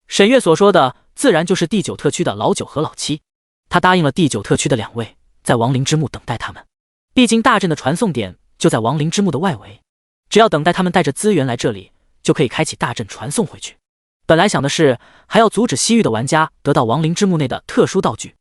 沈月所说的自然就是第9特区的老9和老7，他答应了第9特区的2位，在亡灵之墓等待他们。毕竟大阵的传送点就在亡灵之墓的外围，只要等待他们带着资源来这里，就可以开启大阵传送回去。本来想的是还要阻止西域的玩家得到亡灵之墓内的特殊道具，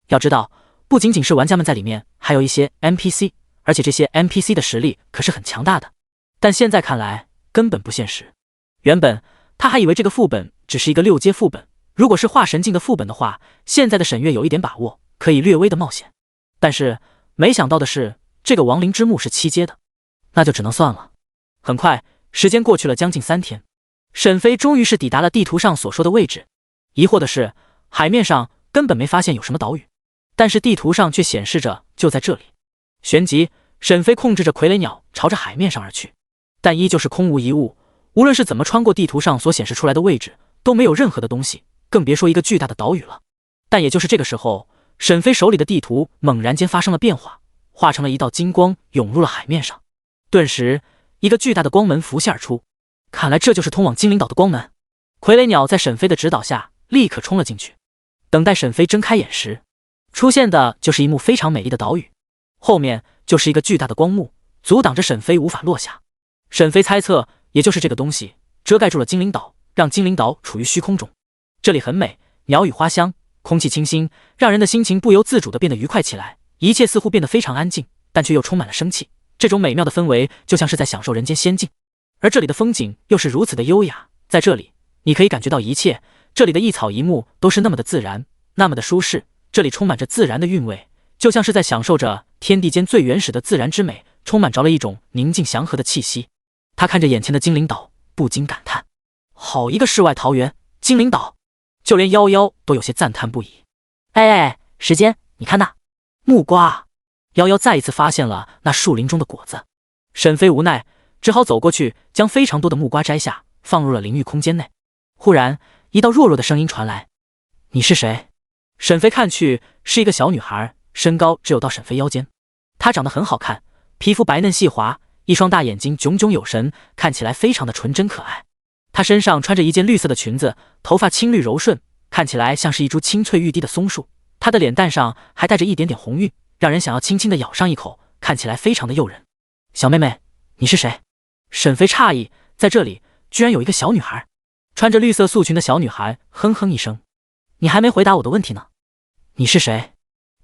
要知道不仅仅是玩家们在里面，还有一些 NPC， 而且这些 NPC 的实力可是很强大的，但现在看来根本不现实。原本他还以为这个副本只是一个6阶副本，如果是化神境的副本的话，现在的沈月有一点把握可以略微的冒险，但是没想到的是这个亡灵之墓是7阶的，那就只能算了。很快时间过去了将近3天，沈飞终于是抵达了地图上所说的位置。疑惑的是，海面上根本没发现有什么岛屿，但是地图上却显示着就在这里。旋即沈飞控制着傀儡鸟朝着海面上而去，但依旧是空无一物，无论是怎么穿过地图上所显示出来的位置，都没有任何的东西，更别说一个巨大的岛屿了。但也就是这个时候，沈飞手里的地图猛然间发生了变化，化成了一道金光涌入了海面上，顿时一个巨大的光门浮现而出，看来这就是通往精灵岛的光门。傀儡鸟在沈飞的指导下立刻冲了进去，等待沈飞睁开眼时，出现的就是一幕非常美丽的岛屿，后面就是一个巨大的光幕，阻挡着沈飞无法落下。沈飞猜测，也就是这个东西遮盖住了精灵岛，让精灵岛处于虚空中。这里很美，鸟语花香，空气清新，让人的心情不由自主地变得愉快起来，一切似乎变得非常安静，但却又充满了生气。这种美妙的氛围就像是在享受人间仙境，而这里的风景又是如此的优雅，在这里你可以感觉到一切，这里的一草一木都是那么的自然，那么的舒适，这里充满着自然的韵味，就像是在享受着天地间最原始的自然之美，充满着了一种宁静祥和的气息。他看着眼前的精灵岛，不禁感叹，好一个世外桃源，精灵岛，就连夭夭都有些赞叹不已。哎，时间，你看那木瓜。夭夭再一次发现了那树林中的果子，沈飞无奈，只好走过去，将非常多的木瓜摘下，放入了灵域空间内。忽然，一道弱弱的声音传来：“你是谁？”沈飞看去是一个小女孩，身高只有到沈飞腰间。她长得很好看，皮肤白嫩细滑，一双大眼睛炯炯有神，看起来非常的纯真可爱。她身上穿着一件绿色的裙子，头发青绿柔顺，看起来像是一株青翠欲滴的松树。她的脸蛋上还带着一点点红晕，让人想要轻轻的咬上一口，看起来非常的诱人。小妹妹，你是谁？沈飞诧异，在这里居然有一个小女孩。穿着绿色素裙的小女孩哼哼一声：“你还没回答我的问题呢，你是谁？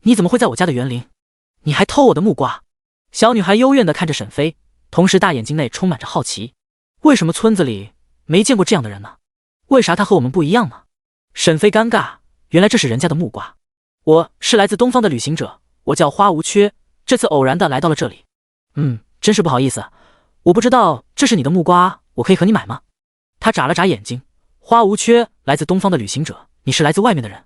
你怎么会在我家的园林？你还偷我的木瓜？”小女孩幽怨地看着沈飞，同时大眼睛内充满着好奇。为什么村子里没见过这样的人呢？为啥他和我们不一样呢？沈飞尴尬，原来这是人家的木瓜。我是来自东方的旅行者，我叫花无缺，这次偶然的来到了这里。真是不好意思，我不知道这是你的木瓜，我可以和你买吗？他眨了眨眼睛，花无缺来自东方的旅行者，你是来自外面的人？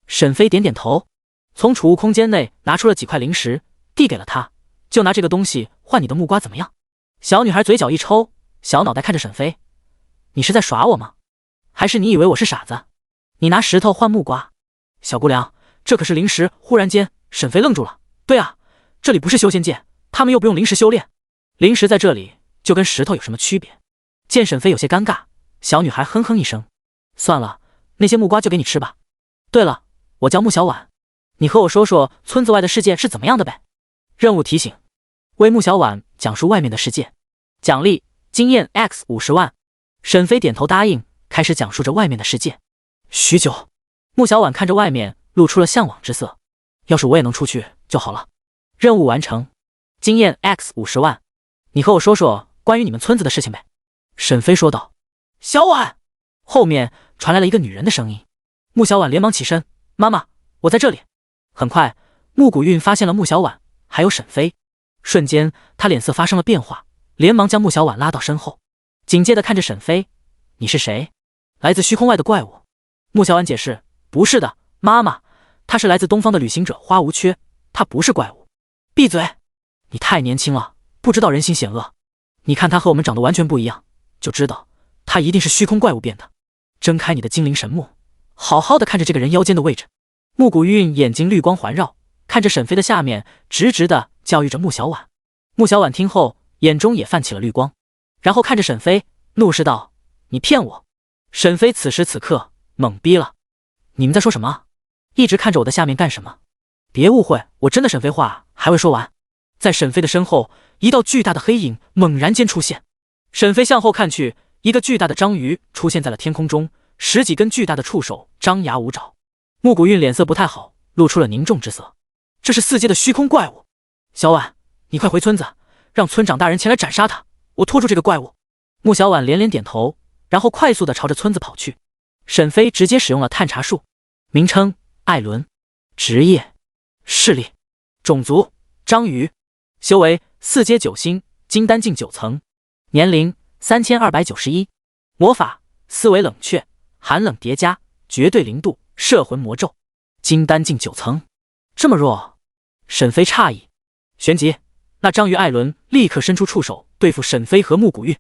沈飞点点头，从储物空间内拿出了几块零食，递给了他，就拿这个东西换你的木瓜怎么样？小女孩嘴角一抽，小脑袋看着沈飞，你是在耍我吗？还是你以为我是傻子？你拿石头换木瓜？小姑娘，这可是灵石。忽然间沈飞愣住了，对啊，这里不是修仙界，他们又不用灵石修炼，灵石在这里就跟石头有什么区别？见沈飞有些尴尬，小女孩哼哼一声，算了，那些木瓜就给你吃吧。对了，我叫穆小婉，你和我说说村子外的世界是怎么样的呗。任务提醒：为穆小婉讲述外面的世界，奖励经验 X 50万。沈飞点头答应，开始讲述着外面的世界。许久，穆小婉看着外面，露出了向往之色。要是我也能出去就好了。任务完成，经验 X 50万。你和我说说关于你们村子的事情呗。沈飞说道。小婉，后面传来了一个女人的声音。穆小婉连忙起身，妈妈，我在这里。很快，穆古韵发现了穆小婉还有沈飞，瞬间她脸色发生了变化，连忙将穆小婉拉到身后，警戒地看着沈飞，你是谁？来自虚空外的怪物。穆小婉解释，不是的，妈妈，他是来自东方的旅行者花无缺，他不是怪物。闭嘴，你太年轻了，不知道人心险恶。你看他和我们长得完全不一样，就知道他一定是虚空怪物变的。睁开你的精灵神目，好好的看着这个人腰间的位置。穆古韵眼睛绿光环绕，看着沈飞的下面，直直的教育着穆小婉。穆小婉听后，眼中也泛起了绿光，然后看着沈飞，怒视道：你骗我！沈飞此时此刻懵逼了，你们在说什么？一直看着我的下面干什么？别误会，我真的沈飞话还未说完。在沈飞的身后，一道巨大的黑影猛然间出现。沈飞向后看去，一个巨大的章鱼出现在了天空中，10几根巨大的触手张牙舞爪。穆古韵脸色不太好，露出了凝重之色。这是4阶的虚空怪物。小婉，你快回村子，让村长大人前来斩杀他，我拖住这个怪物。穆小婉连连点头，然后快速的朝着村子跑去。沈飞直接使用了探查术，名称艾伦，职业视力，种族章鱼，修为4阶9星，金丹境9层，年龄3291，魔法思维冷却，寒冷叠加，绝对零度，摄魂魔咒，金丹境9层，这么弱？沈飞诧异。旋即，那章鱼艾伦立刻伸出触手对付沈飞和穆古韵。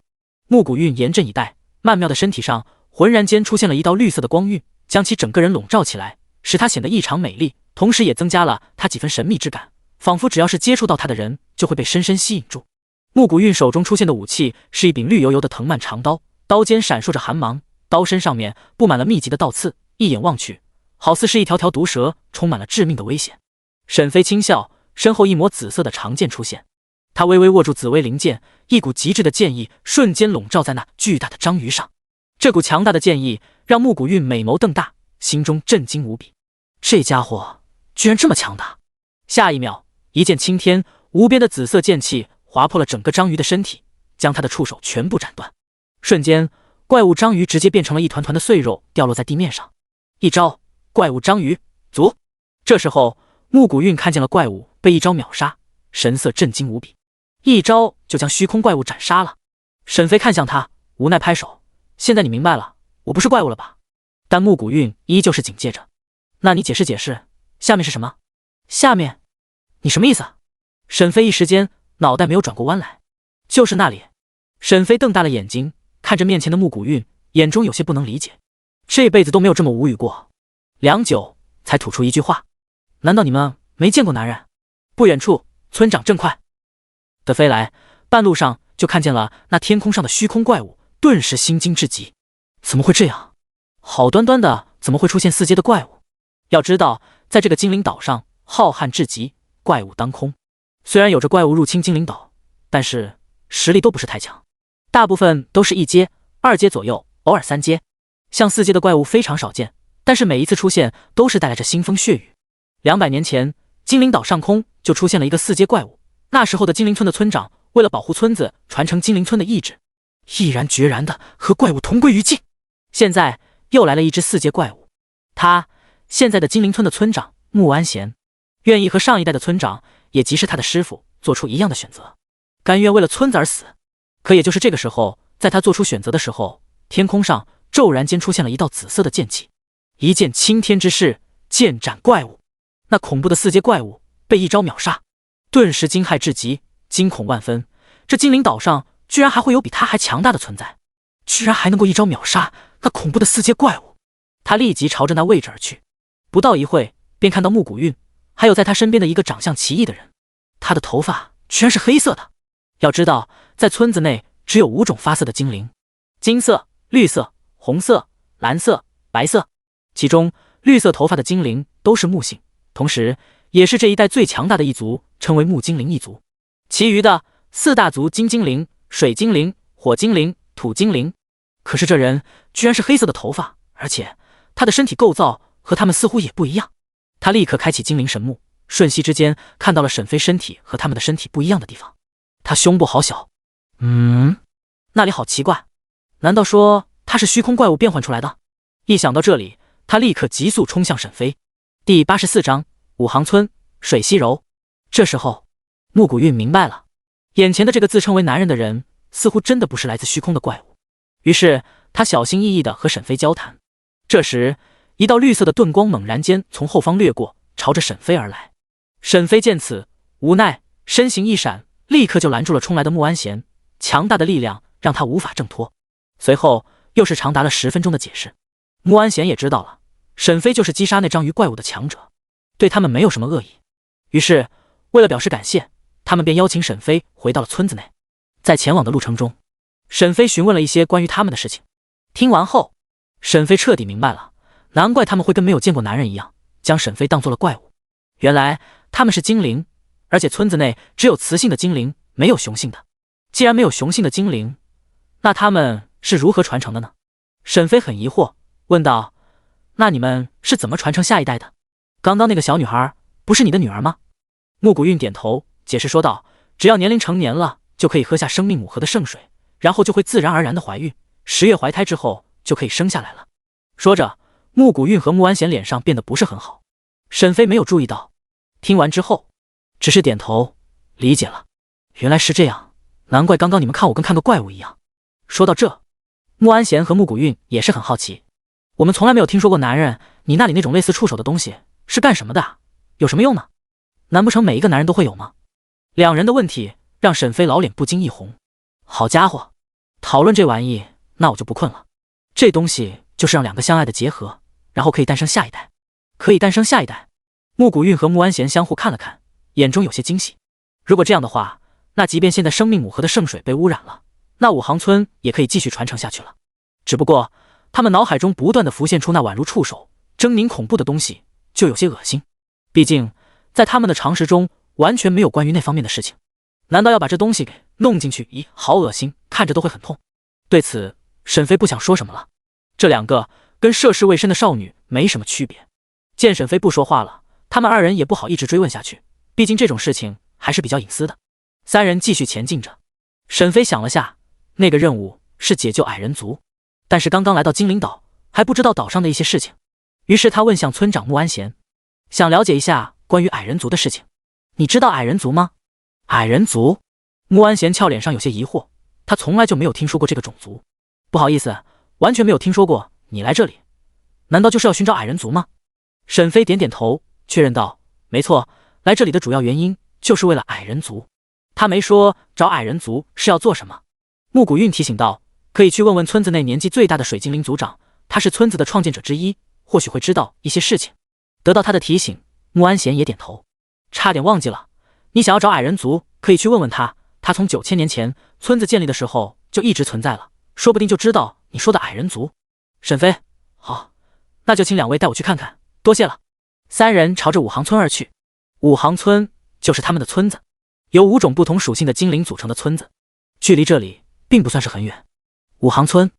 穆古韵严阵以待，曼妙的身体上浑然间出现了一道绿色的光晕，将其整个人笼罩起来，使她显得异常美丽，同时也增加了她几分神秘之感，仿佛只要是接触到她的人就会被深深吸引住。穆古韵手中出现的武器是一柄绿油油的藤蔓长刀，刀尖闪烁着寒芒，刀身上面布满了密集的倒刺，一眼望去，好似是一条条毒蛇，充满了致命的危险。沈飞轻笑，身后一抹紫色的长剑出现，他微微握住紫薇灵剑，一股极致的剑意瞬间笼罩在那巨大的章鱼上。这股强大的剑意让穆古韵美眸瞪大，心中震惊无比。这家伙居然这么强大！下一秒，一剑倾天，无边的紫色剑气划破了整个章鱼的身体，将他的触手全部斩断。瞬间，怪物章鱼直接变成了一团团的碎肉，掉落在地面上。一招，怪物章鱼足。这时候，穆古韵看见了怪物被一招秒杀，神色震惊无比，一招就将虚空怪物斩杀了。沈飞看向他，无奈拍手：现在你明白了，我不是怪物了吧？但穆古韵依旧是警戒着：那你解释解释，下面是什么？下面？你什么意思？沈飞一时间脑袋没有转过弯来。就是那里。沈飞瞪大了眼睛，看着面前的穆古韵，眼中有些不能理解，这辈子都没有这么无语过。良久，才吐出一句话：难道你们没见过男人？不远处，村长正快的飞来，半路上就看见了那天空上的虚空怪物，顿时心惊至极。怎么会这样？好端端的怎么会出现4阶的怪物？要知道，在这个精灵岛上，浩瀚至极，怪物当空。虽然有着怪物入侵精灵岛，但是实力都不是太强，大部分都是1阶、2阶左右，偶尔3阶。像4阶的怪物非常少见，但是每一次出现都是带来着腥风血雨。200年前，精灵岛上空就出现了一个4阶怪物，那时候的精灵村的村长为了保护村子，传承精灵村的意志，毅然决然的和怪物同归于尽。现在又来了一只4阶怪物，他现在的精灵村的村长穆安贤，愿意和上一代的村长，也即是他的师傅，做出一样的选择，甘愿为了村子而死。可也就是这个时候，在他做出选择的时候，天空上骤然间出现了一道紫色的剑气，一剑倾天之势，剑斩怪物。那恐怖的4阶怪物被一招秒杀，顿时惊骇至极，惊恐万分。这精灵岛上居然还会有比他还强大的存在，居然还能够一招秒杀那恐怖的4阶怪物。他立即朝着那位置而去，不到一会，便看到穆古韵，还有在他身边的一个长相奇异的人。他的头发居然是黑色的。要知道，在村子内只有5种发色的精灵：金色、绿色、红色、蓝色、白色。其中绿色头发的精灵都是木性，同时也是这一带最强大的一族，称为木精灵一族。其余的4大族金精灵、水精灵、火精灵、土精灵。可是这人居然是黑色的头发，而且他的身体构造和他们似乎也不一样。他立刻开启精灵神目，瞬息之间看到了沈飞身体和他们的身体不一样的地方。他胸部好小，那里好奇怪，难道说他是虚空怪物变换出来的？一想到这里，他立刻急速冲向沈飞。第84章五行村水西柔。这时候木古韵明白了，眼前的这个自称为男人的人似乎真的不是来自虚空的怪物。于是他小心翼翼地和沈飞交谈。这时一道绿色的盾光猛然间从后方掠过，朝着沈飞而来。沈飞见此，无奈身形一闪，立刻就拦住了冲来的穆安贤。强大的力量让他无法挣脱。随后又是长达了10分钟的解释。穆安贤也知道了，沈飞就是击杀那章鱼怪物的强者，对他们没有什么恶意。于是为了表示感谢，他们便邀请沈飞回到了村子内。在前往的路程中，沈飞询问了一些关于他们的事情。听完后，沈飞彻底明白了，难怪他们会跟没有见过男人一样，将沈飞当作了怪物。原来他们是精灵，而且村子内只有雌性的精灵，没有雄性的。既然没有雄性的精灵，那他们是如何传承的呢？沈飞很疑惑，问道：那你们是怎么传承下一代的？刚刚那个小女孩不是你的女儿吗？木古韵点头解释说道：只要年龄成年了，就可以喝下生命母河的圣水，然后就会自然而然的怀孕，10月怀胎之后就可以生下来了。说着，木古韵和穆安贤脸上变得不是很好。沈飞没有注意到，听完之后只是点头理解了。原来是这样，难怪刚刚你们看我跟看个怪物一样。说到这，穆安贤和木古韵也是很好奇，我们从来没有听说过男人，你那里那种类似触手的东西是干什么的啊？有什么用呢？难不成每一个男人都会有吗？两人的问题让沈飞老脸不禁一红。好家伙，讨论这玩意，那我就不困了。这东西就是让两个相爱的结合，然后可以诞生下一代。可以诞生下一代？木古韵和穆安贤相互看了看，眼中有些惊喜。如果这样的话，那即便现在生命母河的圣水被污染了，那五行村也可以继续传承下去了。只不过他们脑海中不断的浮现出那宛如触手狰狞恐怖的东西，就有些恶心。毕竟在他们的常识中完全没有关于那方面的事情。难道要把这东西给弄进去？咦，好恶心，看着都会很痛。对此沈飞不想说什么了。这两个跟涉世未深的少女没什么区别。见沈飞不说话了，他们二人也不好一直追问下去，毕竟这种事情还是比较隐私的。三人继续前进着。沈飞想了下，那个任务是解救矮人族，但是刚刚来到精灵岛，还不知道岛上的一些事情。于是他问向村长穆安贤，想了解一下关于矮人族的事情。你知道矮人族吗？矮人族？穆安贤俏脸上有些疑惑，他从来就没有听说过这个种族。不好意思，完全没有听说过。你来这里，难道就是要寻找矮人族吗？沈飞点点头，确认道：没错，来这里的主要原因就是为了矮人族。他没说找矮人族是要做什么。木古韵提醒道：可以去问问村子内年纪最大的水精灵族长，他是村子的创建者之一，或许会知道一些事情。得到他的提醒，穆安贤也点头。差点忘记了，你想要找矮人族，可以去问问他，他从9000年前村子建立的时候就一直存在了，说不定就知道你说的矮人族。沈飞，好，那就请两位带我去看看，多谢了。三人朝着五行村而去。五行村就是他们的村子，由5种不同属性的精灵组成的村子，距离这里并不算是很远。五行村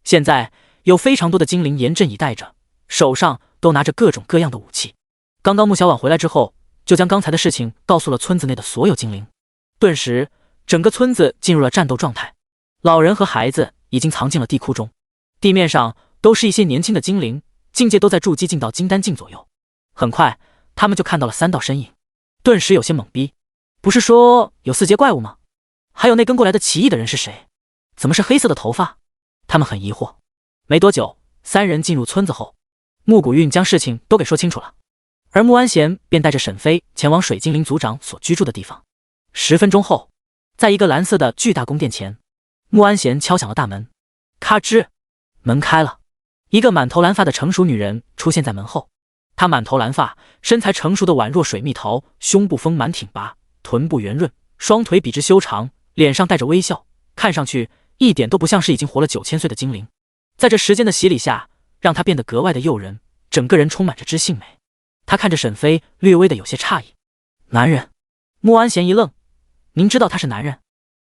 现在有非常多的精灵严阵以待着，手上都拿着各种各样的武器。刚刚穆小婉回来之后，就将刚才的事情告诉了村子内的所有精灵。顿时整个村子进入了战斗状态，老人和孩子已经藏进了地窟中，地面上都是一些年轻的精灵，境界都在筑基境到金丹境左右。很快他们就看到了3道身影，顿时有些懵逼。不是说有4阶怪物吗？还有那跟过来的奇异的人是谁？怎么是黑色的头发？他们很疑惑。没多久，3人进入村子后，木古韵将事情都给说清楚了，而穆安贤便带着沈飞前往水精灵族长所居住的地方。10分钟后，在一个蓝色的巨大宫殿前，穆安贤敲响了大门。咔吱，门开了，一个满头蓝发的成熟女人出现在门后。她满头蓝发，身材成熟的宛若水蜜桃，胸部丰满挺拔，臀部圆润，双腿笔直修长，脸上带着微笑，看上去一点都不像是已经活了9000岁的精灵。在这时间的洗礼下，让她变得格外的诱人，整个人充满着知性美。他看着沈飞，略微的有些诧异。男人？穆安贤一愣，您知道他是男人？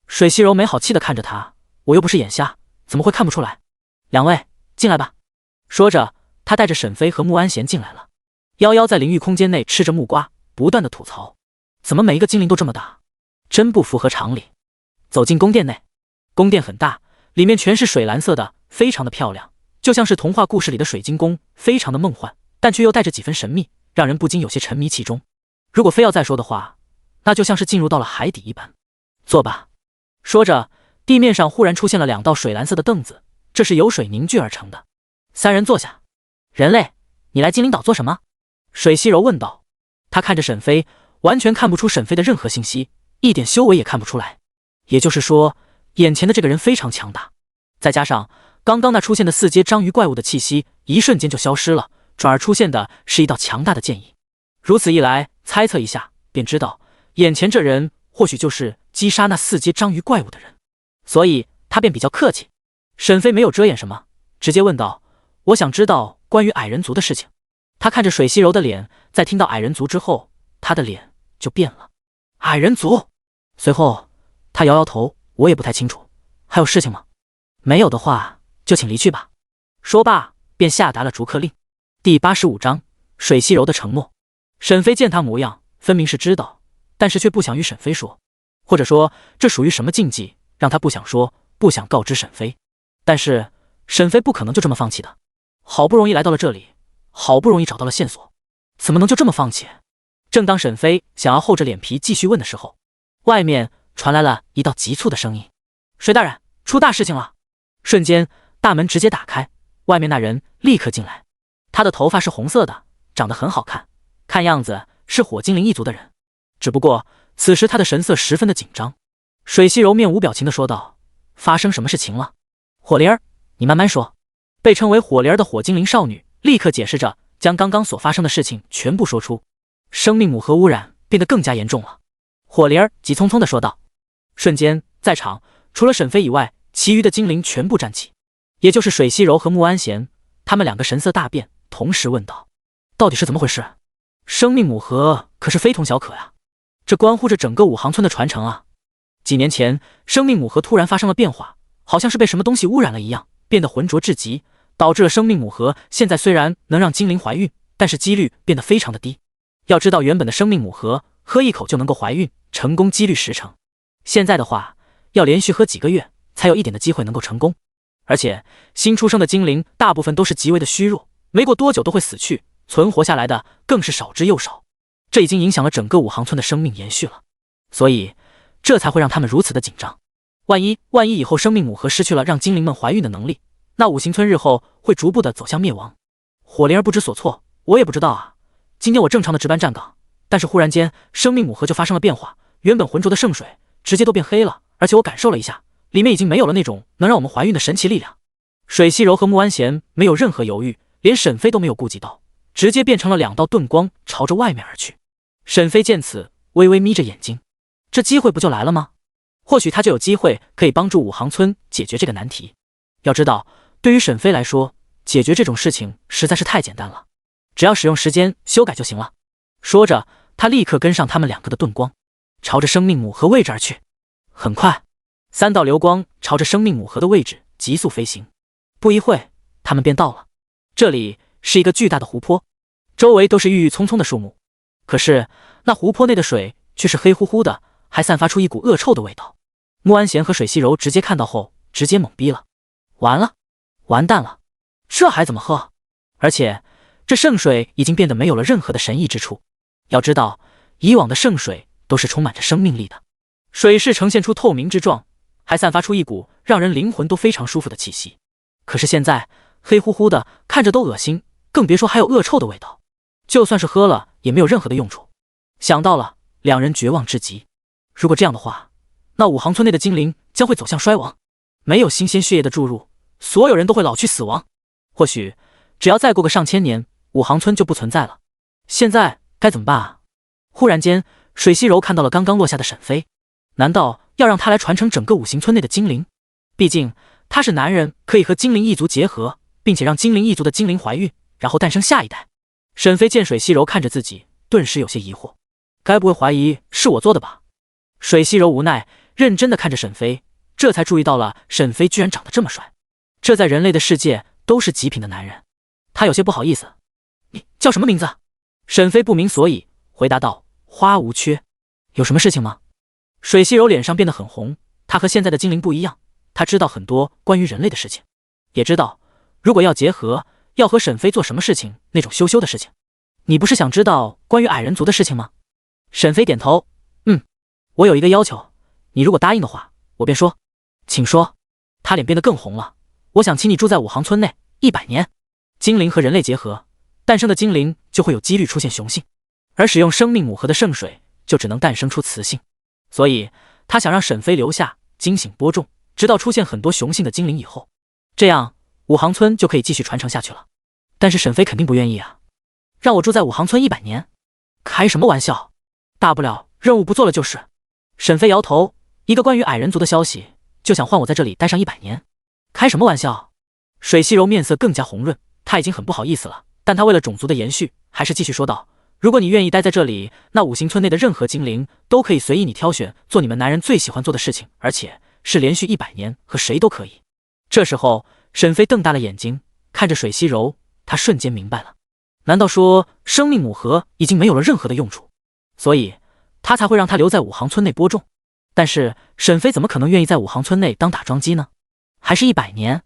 水西柔没好气的看着他，我又不是眼瞎，怎么会看不出来？两位进来吧。说着，他带着沈飞和穆安贤进来了。夭夭在淋浴空间内吃着木瓜，不断的吐槽，怎么每一个精灵都这么大，真不符合常理。走进宫殿内，宫殿很大，里面全是水蓝色的，非常的漂亮，就像是童话故事里的水晶宫，非常的梦幻，但却又带着几分神秘，让人不禁有些沉迷其中。如果非要再说的话，那就像是进入到了海底一般。坐吧。说着，地面上忽然出现了2道水蓝色的凳子，这是由水凝聚而成的。3人坐下。人类，你来精灵岛做什么？水西柔问道。他看着沈飞，完全看不出沈飞的任何信息，一点修为也看不出来。也就是说，眼前的这个人非常强大。再加上刚刚那出现的4阶章鱼怪物的气息一瞬间就消失了，转而出现的是一道强大的剑意。如此一来，猜测一下便知道，眼前这人或许就是击杀那4阶章鱼怪物的人，所以他便比较客气。沈飞没有遮掩什么，直接问道：我想知道关于矮人族的事情。他看着水西柔的脸，在听到矮人族之后，他的脸就变了。矮人族？随后他摇摇头，我也不太清楚。还有事情吗？没有的话就请离去吧。说罢便下达了逐客令。第85章水西柔的承诺。沈飞见他模样，分明是知道，但是却不想与沈飞说，或者说这属于什么禁忌，让他不想说，不想告知沈飞。但是沈飞不可能就这么放弃的，好不容易来到了这里，好不容易找到了线索，怎么能就这么放弃？正当沈飞想要厚着脸皮继续问的时候，外面传来了一道急促的声音：水大人，出大事情了！瞬间大门直接打开，外面那人立刻进来。他的头发是红色的，长得很好看，看样子是火精灵一族的人。只不过此时他的神色十分的紧张。水西柔面无表情的说道：发生什么事情了？火灵儿，你慢慢说。被称为火灵儿的火精灵少女立刻解释着，将刚刚所发生的事情全部说出。生命母核污染变得更加严重了。火灵儿急匆匆的说道。瞬间在场除了沈飞以外，其余的精灵全部站起，也就是水西柔和穆安贤，他们2个神色大变，同时问道：到底是怎么回事？生命母核可是非同小可呀，这关乎着整个武行村的传承啊。几年前生命母核突然发生了变化，好像是被什么东西污染了一样，变得浑浊至极，导致了生命母核现在虽然能让精灵怀孕，但是几率变得非常的低。要知道原本的生命母核喝一口就能够怀孕，成功几率10成，现在的话要连续喝几个月才有一点的机会能够成功。而且新出生的精灵大部分都是极为的虚弱，没过多久都会死去，存活下来的更是少之又少，这已经影响了整个武行村的生命延续了，所以这才会让他们如此的紧张。万一以后生命母核失去了让精灵们怀孕的能力，那五行村日后会逐步的走向灭亡。火灵儿不知所措，我也不知道啊。今天我正常的值班站岗，但是忽然间生命母核就发生了变化，原本浑浊的圣水直接都变黑了，而且我感受了一下，里面已经没有了那种能让我们怀孕的神奇力量。水西柔和穆安贤没有任何犹豫，连沈飞都没有顾及到，直接变成了2道盾光朝着外面而去。沈飞见此微微眯着眼睛，这机会不就来了吗？或许他就有机会可以帮助武行村解决这个难题。要知道对于沈飞来说，解决这种事情实在是太简单了，只要使用时间修改就行了。说着他立刻跟上他们2个的盾光，朝着生命母核位置而去。很快3道流光朝着生命母核的位置急速飞行，不一会他们便到了。这里是一个巨大的湖泊，周围都是郁郁葱葱的树木，可是那湖泊内的水却是黑乎乎的，还散发出一股恶臭的味道。穆安贤和水西柔直接看到后直接懵逼了，完了，完蛋了，这还怎么喝？而且这圣水已经变得没有了任何的神异之处。要知道以往的圣水都是充满着生命力的，水势呈现出透明之状，还散发出一股让人灵魂都非常舒服的气息。可是现在黑乎乎的，看着都恶心，更别说还有恶臭的味道，就算是喝了也没有任何的用处。想到了，2人绝望至极。如果这样的话，那武行村内的精灵将会走向衰亡，没有新鲜血液的注入，所有人都会老去死亡。或许只要再过个上千年，武行村就不存在了。现在该怎么办啊？忽然间水西柔看到了刚刚落下的沈飞，难道要让他来传承整个五行村内的精灵？毕竟他是男人，可以和精灵一族结合，并且让精灵一族的精灵怀孕，然后诞生下一代。沈飞见水西柔看着自己，顿时有些疑惑，该不会怀疑是我做的吧？水西柔无奈，认真的看着沈飞，这才注意到了沈飞居然长得这么帅，这在人类的世界都是极品的男人。他有些不好意思，你叫什么名字？沈飞不明所以，回答道：花无缺。有什么事情吗？水西柔脸上变得很红，她和现在的精灵不一样，她知道很多关于人类的事情，也知道如果要结合，要和沈飞做什么事情，那种羞羞的事情。你不是想知道关于矮人族的事情吗？沈飞点头，我有一个要求，你如果答应的话，我便说。请说。他脸变得更红了，我想请你住在五行村内100年。精灵和人类结合，诞生的精灵就会有几率出现雄性，而使用生命母河的圣水就只能诞生出雌性，所以他想让沈飞留下，精醒播种，直到出现很多雄性的精灵以后，这样五行村就可以继续传承下去了。但是沈飞肯定不愿意啊，让我住在五行村100年？开什么玩笑，大不了任务不做了就是。沈飞摇头，一个关于矮人族的消息，就想换我在这里待上100年？开什么玩笑？水西柔面色更加红润，他已经很不好意思了，但他为了种族的延续，还是继续说道：如果你愿意待在这里，那五行村内的任何精灵都可以随意你挑选，做你们男人最喜欢做的事情，而且是连续100年，和谁都可以。这时候沈飞瞪大了眼睛看着水西柔，他瞬间明白了，难道说生命母河已经没有了任何的用处，所以他才会让他留在五行村内播种？但是沈飞怎么可能愿意在五行村内当打桩机呢？还是100年？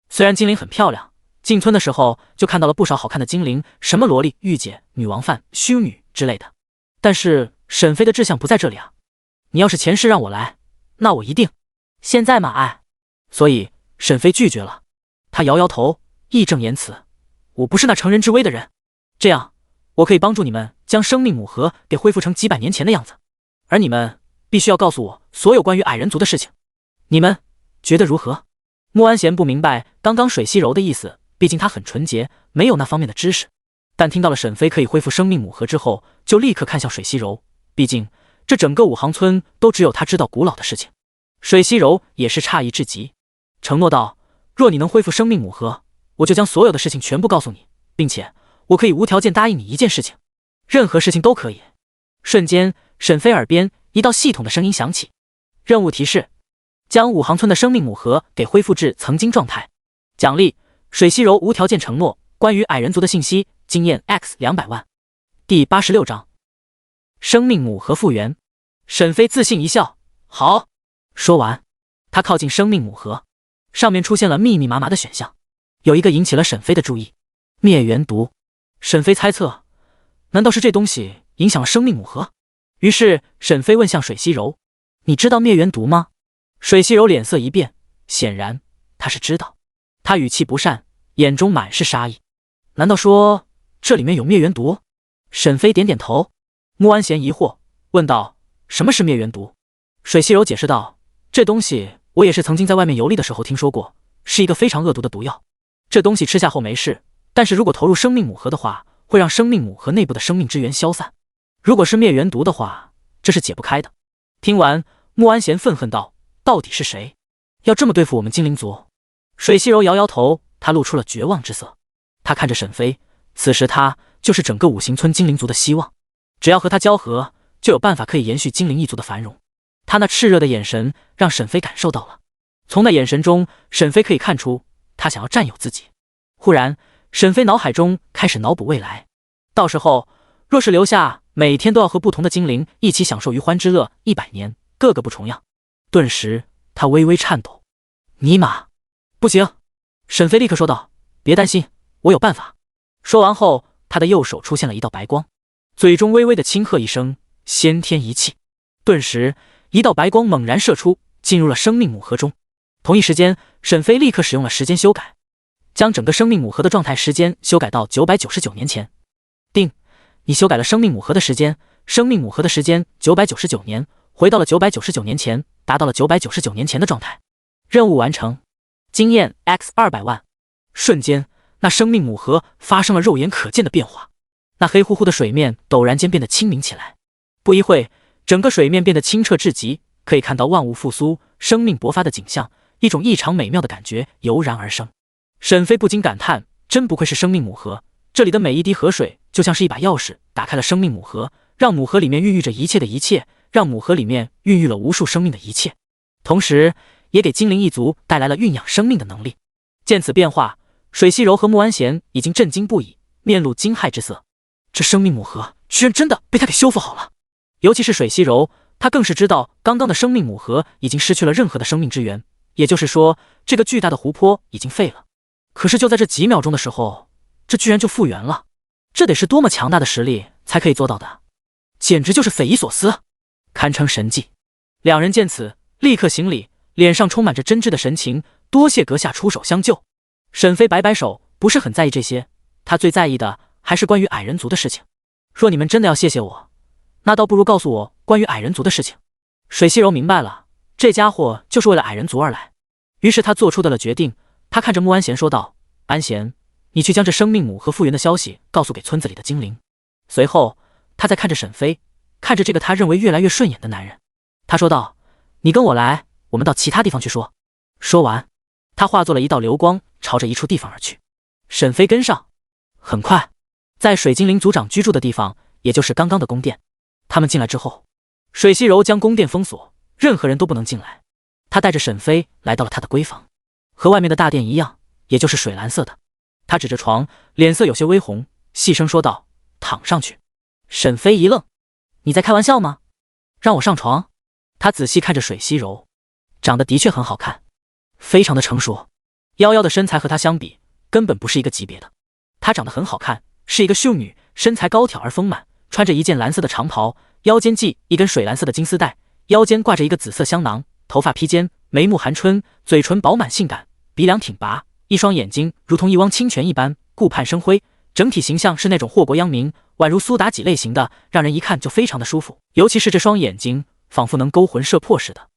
虽然精灵很漂亮，进村的时候就看到了不少好看的精灵，什么萝莉、御姐、女王范、修女之类的，但是沈飞的志向不在这里啊。你要是前世让我来，那我一定。现在嘛，所以沈飞拒绝了。他摇摇头，义正言辞，我不是那乘人之危的人，这样我可以帮助你们将生命母河给恢复成几百年前的样子，而你们必须要告诉我所有关于矮人族的事情，你们觉得如何？穆安贤不明白刚刚水西柔的意思，毕竟他很纯洁，没有那方面的知识，但听到了沈飞可以恢复生命母河之后，就立刻看向水西柔，毕竟这整个五行村都只有他知道古老的事情。水西柔也是诧异至极，承诺道：若你能恢复生命母河，我就将所有的事情全部告诉你，并且我可以无条件答应你一件事情，任何事情都可以。瞬间沈飞耳边一道系统的声音响起，任务提示，将五行村的生命母河给恢复至曾经状态，奖励水西柔无条件承诺关于矮人族的信息，经验 X 200万。第86章生命母河复原。沈飞自信一笑，好。说完，他靠近生命母河，上面出现了密密麻麻的选项，有一个引起了沈飞的注意，灭元毒。沈飞猜测，难道是这东西影响了生命母河？于是沈飞问向水西柔，你知道灭元毒吗？水西柔脸色一变，显然他是知道，他语气不善，眼中满是杀意。难道说这里面有灭元毒？沈飞点点头。穆安贤疑惑问道，什么是灭元毒？水西柔解释道，这东西我也是曾经在外面游历的时候听说过，是一个非常恶毒的毒药，这东西吃下后没事，但是如果投入生命母河的话，会让生命母河内部的生命之源消散，如果是灭元毒的话，这是解不开的。听完，穆安贤愤恨道，到底是谁要这么对付我们精灵族？水西柔摇摇头，他露出了绝望之色。他看着沈飞，此时他就是整个五行村精灵族的希望，只要和他交合，就有办法可以延续精灵一族的繁荣。他那炽热的眼神让沈飞感受到了，从那眼神中，沈飞可以看出他想要占有自己。忽然，沈飞脑海中开始脑补未来，到时候若是留下，每天都要和不同的精灵一起享受余欢之乐100年，个个不重样。顿时他微微颤抖，尼玛，不行！沈飞立刻说道，别担心，我有办法。说完后，他的右手出现了一道白光，嘴中微微的轻喝一声，先天一气。顿时一道白光猛然射出，进入了生命母河中。同一时间，沈飞立刻使用了时间修改，将整个生命母河的状态时间修改到999年前。定，你修改了生命母河的时间，生命母河的时间999年，回到了999年前，达到了999年前的状态。任务完成，经验 X 200万。瞬间，那生命母河发生了肉眼可见的变化，那黑乎乎的水面陡然间变得清明起来。不一会，整个水面变得清澈至极，可以看到万物复苏、生命勃发的景象，一种异常美妙的感觉油然而生。沈飞不禁感叹，真不愧是生命母河，这里的每一滴河水就像是一把钥匙，打开了生命母盒，让母盒里面孕育着一切的一切，让母盒里面孕育了无数生命的一切，同时也给精灵一族带来了孕养生命的能力。见此变化，水西柔和穆安贤已经震惊不已，面露惊骇之色。这生命母盒居然真的被他给修复好了！尤其是水西柔，他更是知道刚刚的生命母盒已经失去了任何的生命之源，也就是说，这个巨大的湖泊已经废了。可是就在这几秒钟的时候，这居然就复原了，这得是多么强大的实力才可以做到的，简直就是匪夷所思，堪称神迹。两人见此，立刻行礼，脸上充满着真挚的神情，多谢阁下出手相救。沈飞摆摆手，不是很在意这些，他最在意的还是关于矮人族的事情。若你们真的要谢谢我，那倒不如告诉我关于矮人族的事情。水西柔明白了，这家伙就是为了矮人族而来，于是他做出的了决定。他看着穆安贤说道：“安贤，你去将这生命母和复原的消息告诉给村子里的精灵。”随后，他再看着沈飞，看着这个他认为越来越顺眼的男人，他说道：“你跟我来，我们到其他地方去说。”说完，他化作了一道流光，朝着一处地方而去。沈飞跟上，很快，在水精灵族长居住的地方，也就是刚刚的宫殿，他们进来之后，水西柔将宫殿封锁，任何人都不能进来。他带着沈飞来到了他的闺房，和外面的大殿一样，也就是水蓝色的。他指着床，脸色有些微红，细声说道：“躺上去。”沈飞一愣：“你在开玩笑吗？让我上床？”他仔细看着水西柔，长得的确很好看，非常的成熟。夭夭的身材和她相比，根本不是一个级别的。她长得很好看，是一个秀女，身材高挑而丰满，穿着一件蓝色的长袍，腰间系一根水蓝色的金丝带，腰间挂着一个紫色香囊，头发披肩，眉目含春，嘴唇饱满性感，鼻梁挺拔，一双眼睛如同一汪清泉一般顾盼生辉，整体形象是那种祸国殃民，宛如苏妲己类型的，让人一看就非常的舒服。尤其是这双眼睛，仿佛能勾魂摄魄似的。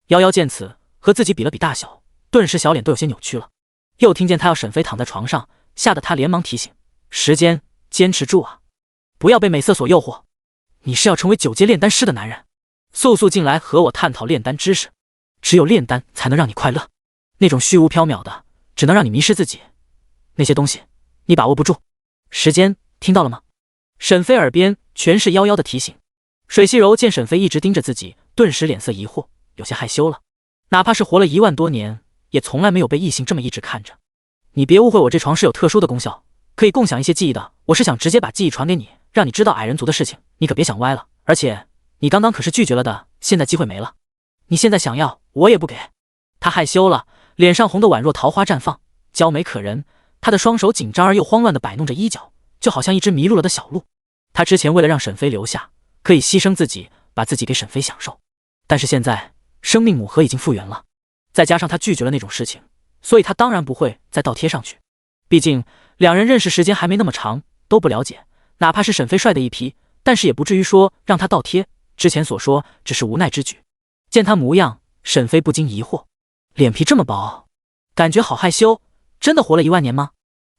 夭夭见此，和自己比了比大小，顿时小脸都有些扭曲了。又听见他要沈飞躺在床上，吓得他连忙提醒：“时间，坚持住啊，不要被美色所诱惑。你是要成为9阶炼丹师的男人，速速进来和我探讨炼丹知识。只有炼丹才能让你快乐，那种虚无缥缈的，只能让你迷失自己。那些东西，你把握不住。时间，听到了吗？”沈飞耳边全是夭夭的提醒。水西柔见沈飞一直盯着自己，顿时脸色疑惑，有些害羞了。哪怕是活了1万多年，也从来没有被异性这么一直看着。你别误会，我这床是有特殊的功效，可以共享一些记忆的。我是想直接把记忆传给你，让你知道矮人族的事情，你可别想歪了。而且，你刚刚可是拒绝了的，现在机会没了。你现在想要，我也不给。他害羞了，脸上红得宛若桃花绽放，娇美可人。他的双手紧张而又慌乱地摆弄着衣角，就好像一只迷路了的小鹿。他之前为了让沈飞留下，可以牺牲自己，把自己给沈飞享受。但是现在，生命母盒已经复原了，再加上他拒绝了那种事情，所以他当然不会再倒贴上去。毕竟两人认识时间还没那么长，都不了解。哪怕是沈飞帅的一批，但是也不至于说让他倒贴。之前所说只是无奈之举。见他模样，沈飞不禁疑惑，脸皮这么薄，感觉好害羞，真的活了1万年吗？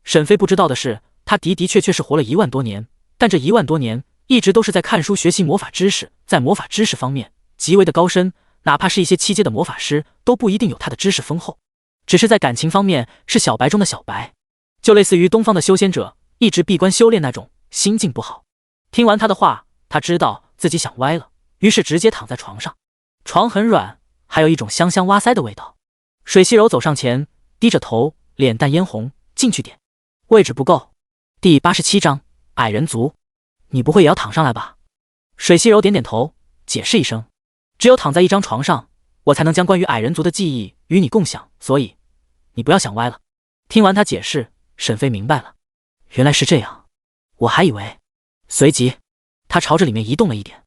沈飞不知道的是，他的确是活了1万多年，但这1万多年一直都是在看书学习魔法知识，在魔法知识方面极为的高深，哪怕是一些7阶的魔法师都不一定有他的知识丰厚。只是在感情方面是小白中的小白，就类似于东方的修仙者，一直闭关修炼那种，心境不好。听完他的话，他知道自己想歪了，于是直接躺在床上。床很软，还有一种香香挖腮的味道。水西柔走上前，低着头，脸蛋嫣红，进去点。位置不够。第87章矮人族。你不会也要躺上来吧？水西柔点点头，解释一声：“只有躺在一张床上，我才能将关于矮人族的记忆与你共享，所以你不要想歪了。”听完他解释，沈飞明白了，原来是这样，我还以为……随即，他朝着里面移动了一点，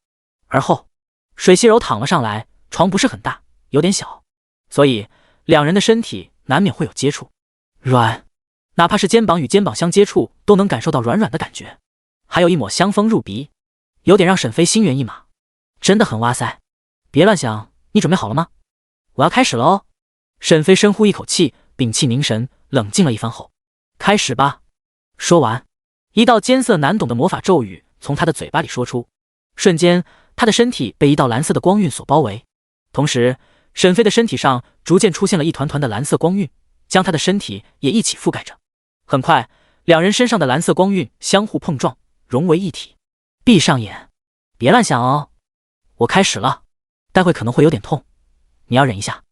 而后水西柔躺了上来。床不是很大，有点小，所以两人的身体难免会有接触。软，哪怕是肩膀与肩膀相接触，都能感受到软软的感觉。还有一抹香风入鼻，有点让沈飞心猿意马，真的很哇塞。别乱想，你准备好了吗？我要开始了哦。沈飞深呼一口气，屏气凝神，冷静了一番后，开始吧。说完，一道艰涩难懂的魔法咒语从他的嘴巴里说出，瞬间，他的身体被一道蓝色的光晕所包围。同时，沈飞的身体上逐渐出现了一团团的蓝色光晕，将他的身体也一起覆盖着。很快，两人身上的蓝色光晕相互碰撞，融为一体。闭上眼，别乱想哦。我开始了，待会可能会有点痛，你要忍一下。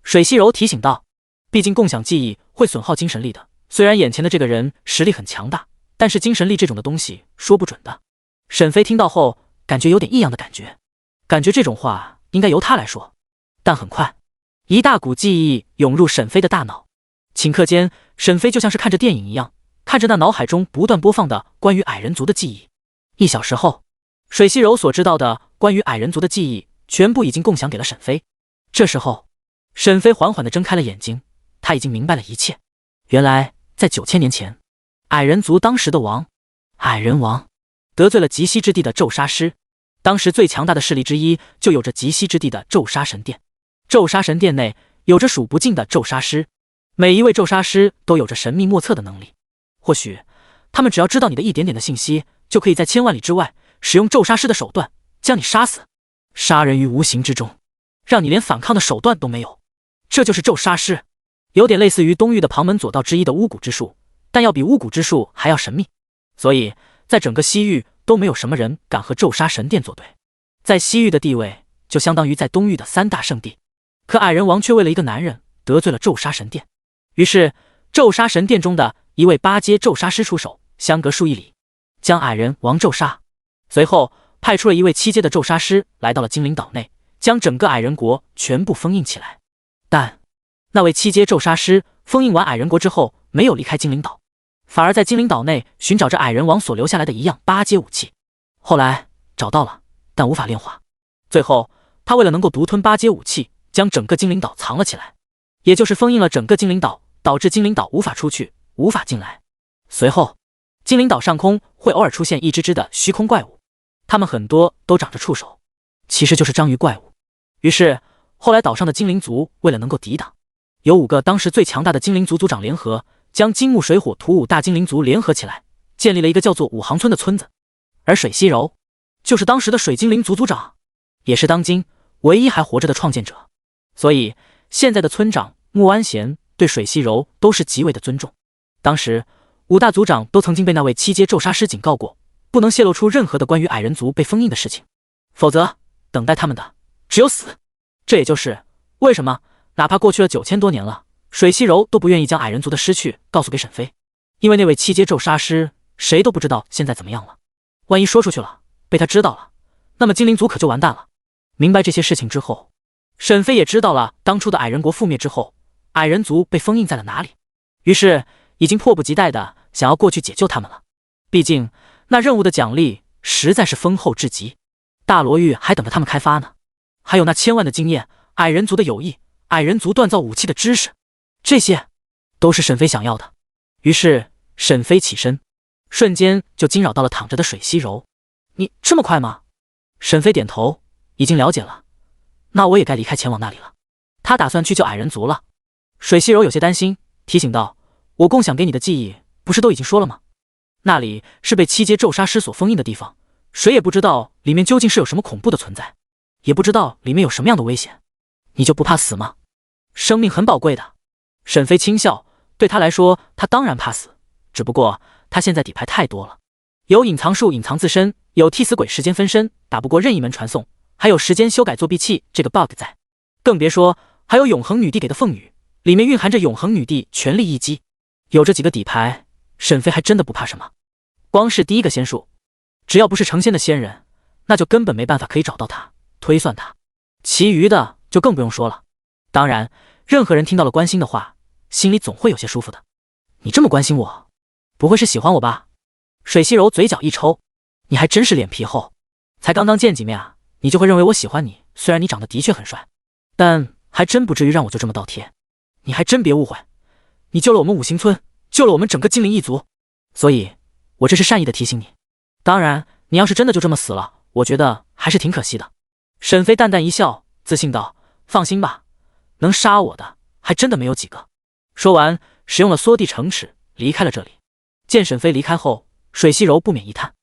水西柔提醒道，毕竟共享记忆会损耗精神力的。虽然眼前的这个人实力很强大，但是精神力这种的东西说不准的。沈飞听到后，感觉有点异样的感觉，感觉这种话应该由他来说。但很快，一大股记忆涌入沈飞的大脑，顷刻间，沈飞就像是看着电影一样，看着那脑海中不断播放的关于矮人族的记忆。1小时后，水西柔所知道的关于矮人族的记忆全部已经共享给了沈飞。这时候，沈飞缓缓地睁开了眼睛，他已经明白了一切。原来在9000年前，矮人族当时的王矮人王得罪了极西之地的咒杀师，当时最强大的势力之一就有着极西之地的咒杀神殿。咒杀神殿内有着数不尽的咒杀师，每一位咒杀师都有着神秘莫测的能力。或许他们只要知道你的一点点的信息，就可以在千万里之外使用咒杀师的手段将你杀死，杀人于无形之中，让你连反抗的手段都没有。这就是咒杀师，有点类似于东域的旁门左道之一的巫蛊之术，但要比巫蛊之术还要神秘。所以在整个西域都没有什么人敢和咒杀神殿作对，在西域的地位就相当于在东域的3大圣地。可矮人王却为了一个男人得罪了咒杀神殿，于是咒杀神殿中的一位8阶咒杀师出手，相隔数亿里将矮人王咒杀。随后派出了一位7阶的咒杀师来到了精灵岛内，将整个矮人国全部封印起来。但那位7阶咒杀师封印完矮人国之后，没有离开精灵岛，反而在精灵岛内寻找着矮人王所留下来的一样8阶武器。后来找到了，但无法炼化。最后他为了能够独吞8阶武器，将整个精灵岛藏了起来，也就是封印了整个精灵岛，导致精灵岛无法出去，无法进来。随后精灵岛上空会偶尔出现一只只的虚空怪物，它们很多都长着触手，其实就是章鱼怪物。于是后来岛上的精灵族为了能够抵挡，有5个当时最强大的精灵族族长联合，将金木水火土5大精灵族联合起来，建立了一个叫做5行村的村子。而水西柔就是当时的水精灵族族长，也是当今唯一还活着的创建者。所以现在的村长穆安贤对水西柔都是极为的尊重。当时5大族长都曾经被那位7阶咒杀师警告过，不能泄露出任何的关于矮人族被封印的事情，否则等待他们的只有死。这也就是为什么哪怕过去了9000多年了，水西柔都不愿意将矮人族的失去告诉给沈飞，因为那位7阶咒杀师谁都不知道现在怎么样了，万一说出去了被他知道了，那么精灵族可就完蛋了。明白这些事情之后，沈飞也知道了当初的矮人国覆灭之后，矮人族被封印在了哪里，于是已经迫不及待的想要过去解救他们了。毕竟那任务的奖励实在是丰厚至极，大罗域还等着他们开发呢，还有那1000万的经验，矮人族的友谊，矮人族锻造武器的知识，这些都是沈飞想要的。于是沈飞起身，瞬间就惊扰到了躺着的水西柔。你这么快吗？沈飞点头，已经了解了，那我也该离开前往那里了。他打算去救矮人族了。水西柔有些担心，提醒道，我共享给你的记忆不是都已经说了吗？那里是被7阶咒杀师所封印的地方，谁也不知道里面究竟是有什么恐怖的存在，也不知道里面有什么样的危险，你就不怕死吗？生命很宝贵的。沈飞轻笑，对他来说他当然怕死，只不过他现在底牌太多了，有隐藏术隐藏自身，有替死鬼时间分身打不过任意门传送，还有时间修改作弊器这个 bug 在，更别说还有永恒女帝给的凤羽，里面蕴含着永恒女帝全力一击。有这几个底牌，沈飞还真的不怕什么。光是第一个仙术，只要不是成仙的仙人，那就根本没办法可以找到他，推算他。其余的就更不用说了。当然任何人听到了关心的话，心里总会有些舒服的。你这么关心我，不会是喜欢我吧？水西柔嘴角一抽，你还真是脸皮厚，才刚刚见几面啊，你就会认为我喜欢你。虽然你长得的确很帅，但还真不至于让我就这么倒贴。你还真别误会，你救了我们5行村，救了我们整个精灵一族，所以我这是善意的提醒你。当然你要是真的就这么死了，我觉得还是挺可惜的。沈飞淡淡一笑，自信道，放心吧，能杀我的还真的没有几个。说完使用了缩地成齿离开了这里。见沈飞离开后，水西柔不免一叹，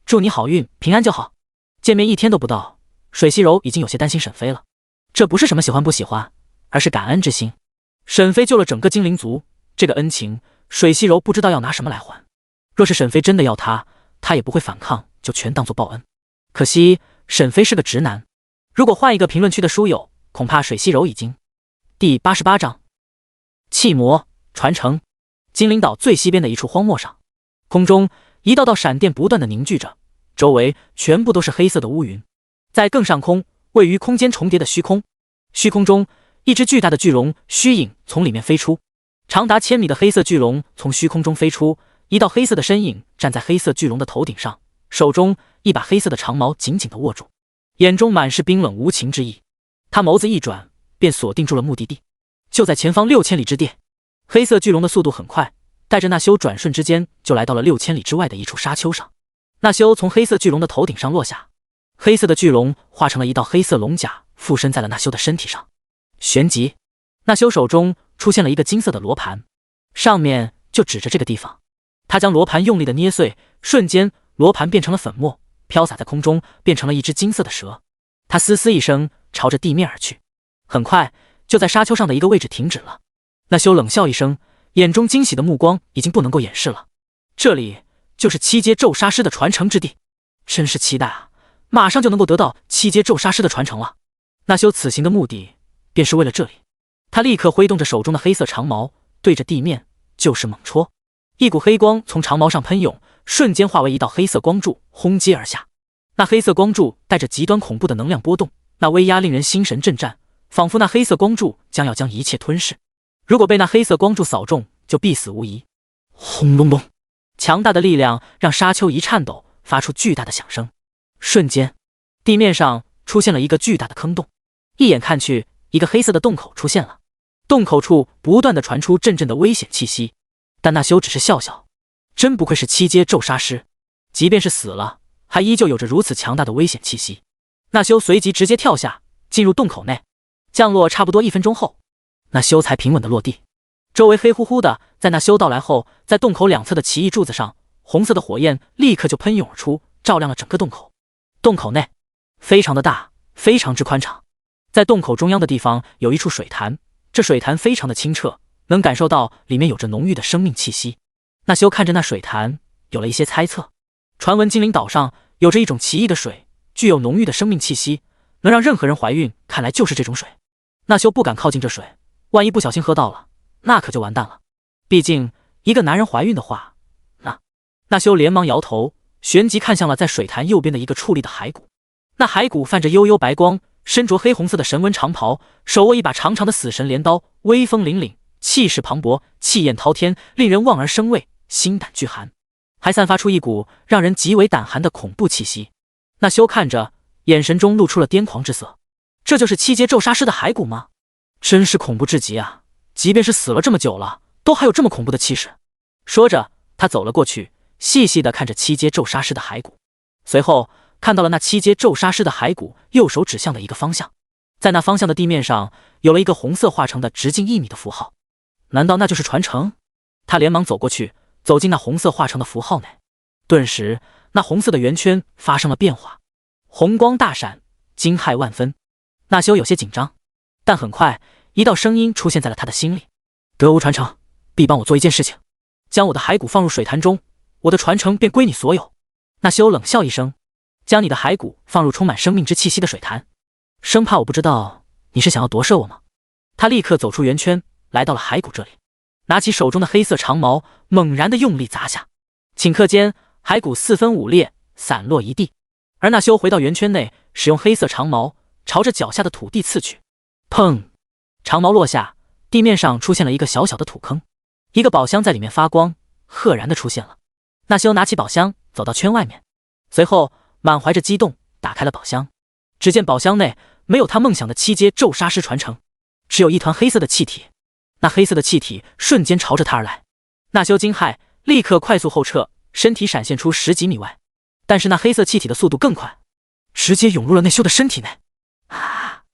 祝你好运平安就好。见面1天都不到，水西柔已经有些担心沈飞了。这不是什么喜欢不喜欢，而是感恩之心。沈飞救了整个精灵族，这个恩情水西柔不知道要拿什么来还。若是沈飞真的要他，他也不会反抗，就全当作报恩。可惜沈飞是个直男，如果换一个评论区的书友，恐怕水西柔已经。第88章气魔传承。金陵岛最西边的一处荒漠上，空中一道道闪电不断的凝聚着，周围全部都是黑色的乌云。在更上空，位于空间重叠的虚空，虚空中一只巨大的巨龙虚影从里面飞出，长达1000米的黑色巨龙从虚空中飞出，一道黑色的身影站在黑色巨龙的头顶上，手中一把黑色的长矛紧紧地握住，眼中满是冰冷无情之意。他眸子一转，便锁定住了目的地，就在前方6000里之地。黑色巨龙的速度很快，带着纳修转瞬之间就来到了6000里之外的一处沙丘上。纳修从黑色巨龙的头顶上落下，黑色的巨龙化成了一道黑色龙甲，附身在了纳修的身体上。旋即，纳修手中出现了一个金色的罗盘，上面就指着这个地方。他将罗盘用力的捏碎，瞬间罗盘变成了粉末，飘洒在空中，变成了一只金色的蛇。他嘶嘶一声，朝着地面而去，很快就在沙丘上的一个位置停止了。纳修冷笑一声，眼中惊喜的目光已经不能够掩饰了。这里就是7阶咒杀师的传承之地，真是期待啊！马上就能够得到7阶咒杀师的传承了。纳修此行的目的便是为了这里。他立刻挥动着手中的黑色长矛，对着地面就是猛戳。一股黑光从长矛上喷涌，瞬间化为一道黑色光柱，轰击而下。那黑色光柱带着极端恐怖的能量波动，那威压令人心神震颤，仿佛那黑色光柱将要将一切吞噬。如果被那黑色光柱扫中，就必死无疑。轰隆隆，强大的力量让沙丘一颤抖，发出巨大的响声。瞬间，地面上出现了一个巨大的坑洞，一眼看去，一个黑色的洞口出现了。洞口处不断的传出阵阵的危险气息，但纳修只是笑笑，真不愧是7阶咒杀师，即便是死了，还依旧有着如此强大的危险气息。纳修随即直接跳下，进入洞口内，降落差不多1分钟后，纳修才平稳的落地。周围黑乎乎的，在纳修到来后，在洞口两侧的奇异柱子上，红色的火焰立刻就喷涌而出，照亮了整个洞口。洞口内非常的大，非常之宽敞。在洞口中央的地方有一处水潭，这水潭非常的清澈，能感受到里面有着浓郁的生命气息。纳修看着那水潭，有了一些猜测。传闻精灵岛上有着一种奇异的水，具有浓郁的生命气息，能让任何人怀孕，看来就是这种水。纳修不敢靠近这水，万一不小心喝到了，那可就完蛋了。毕竟一个男人怀孕的话，纳修连忙摇头，旋即看向了在水潭右边的一个矗立的骸骨。那骸骨泛着幽幽白光，身着黑红色的神纹长袍，手握一把长长的死神镰刀，威风凛凛，气势磅礴，气焰滔天，令人望而生畏，心胆俱寒，还散发出一股让人极为胆寒的恐怖气息。纳修看着，眼神中露出了癫狂之色。这就是7阶咒杀师的骸骨吗？真是恐怖至极啊！即便是死了这么久了，都还有这么恐怖的气势。说着，他走了过去，细细地看着7阶咒杀师的骸骨，随后看到了那7阶咒杀师的骸骨右手指向的一个方向，在那方向的地面上有了一个红色化成的直径1米的符号。难道那就是传承？他连忙走过去，走进那红色化成的符号内，顿时那红色的圆圈发生了变化，红光大闪，惊骇万分。纳修有些紧张，但很快一道声音出现在了他的心里：得无传承，必帮我做一件事情，将我的骸骨放入水潭中，我的传承便归你所有。纳修冷笑一声，将你的骸骨放入充满生命之气息的水潭，生怕我不知道你是想要夺舍我吗？他立刻走出圆圈，来到了骸骨这里，拿起手中的黑色长矛，猛然的用力砸下，顷刻间骸骨4分5裂，散落一地。而纳修回到圆圈内，使用黑色长矛朝着脚下的土地刺去。砰！长矛落下，地面上出现了一个小小的土坑，一个宝箱在里面发光，赫然的出现了。纳修拿起宝箱，走到圈外面，随后满怀着激动打开了宝箱。只见宝箱内没有他梦想的7阶咒杀师传承，只有一团黑色的气体。那黑色的气体瞬间朝着他而来，纳修惊骇，立刻快速后撤，身体闪现出10几米外。但是那黑色气体的速度更快，直接涌入了纳修的身体内。啊！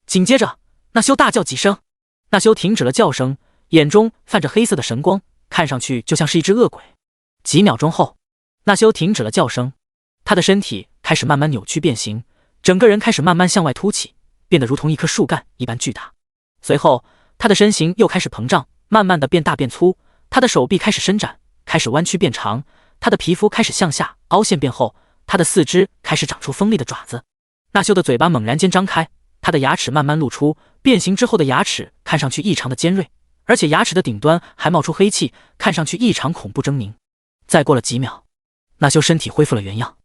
紧接着纳修大叫几声，纳修停止了叫声，眼中泛着黑色的神光，看上去就像是一只恶鬼。几秒钟后，纳修停止了叫声，他的身体开始慢慢扭曲变形，整个人开始慢慢向外凸起，变得如同一棵树干一般巨大。随后他的身形又开始膨胀，慢慢的变大变粗，他的手臂开始伸展，开始弯曲变长，他的皮肤开始向下凹陷变厚，他的四肢开始长出锋利的爪子。纳修的嘴巴猛然间张开，他的牙齿慢慢露出，变形之后的牙齿看上去异常的尖锐，而且牙齿的顶端还冒出黑气，看上去异常恐怖狰狞。再过了几秒，纳修身体恢复了原样，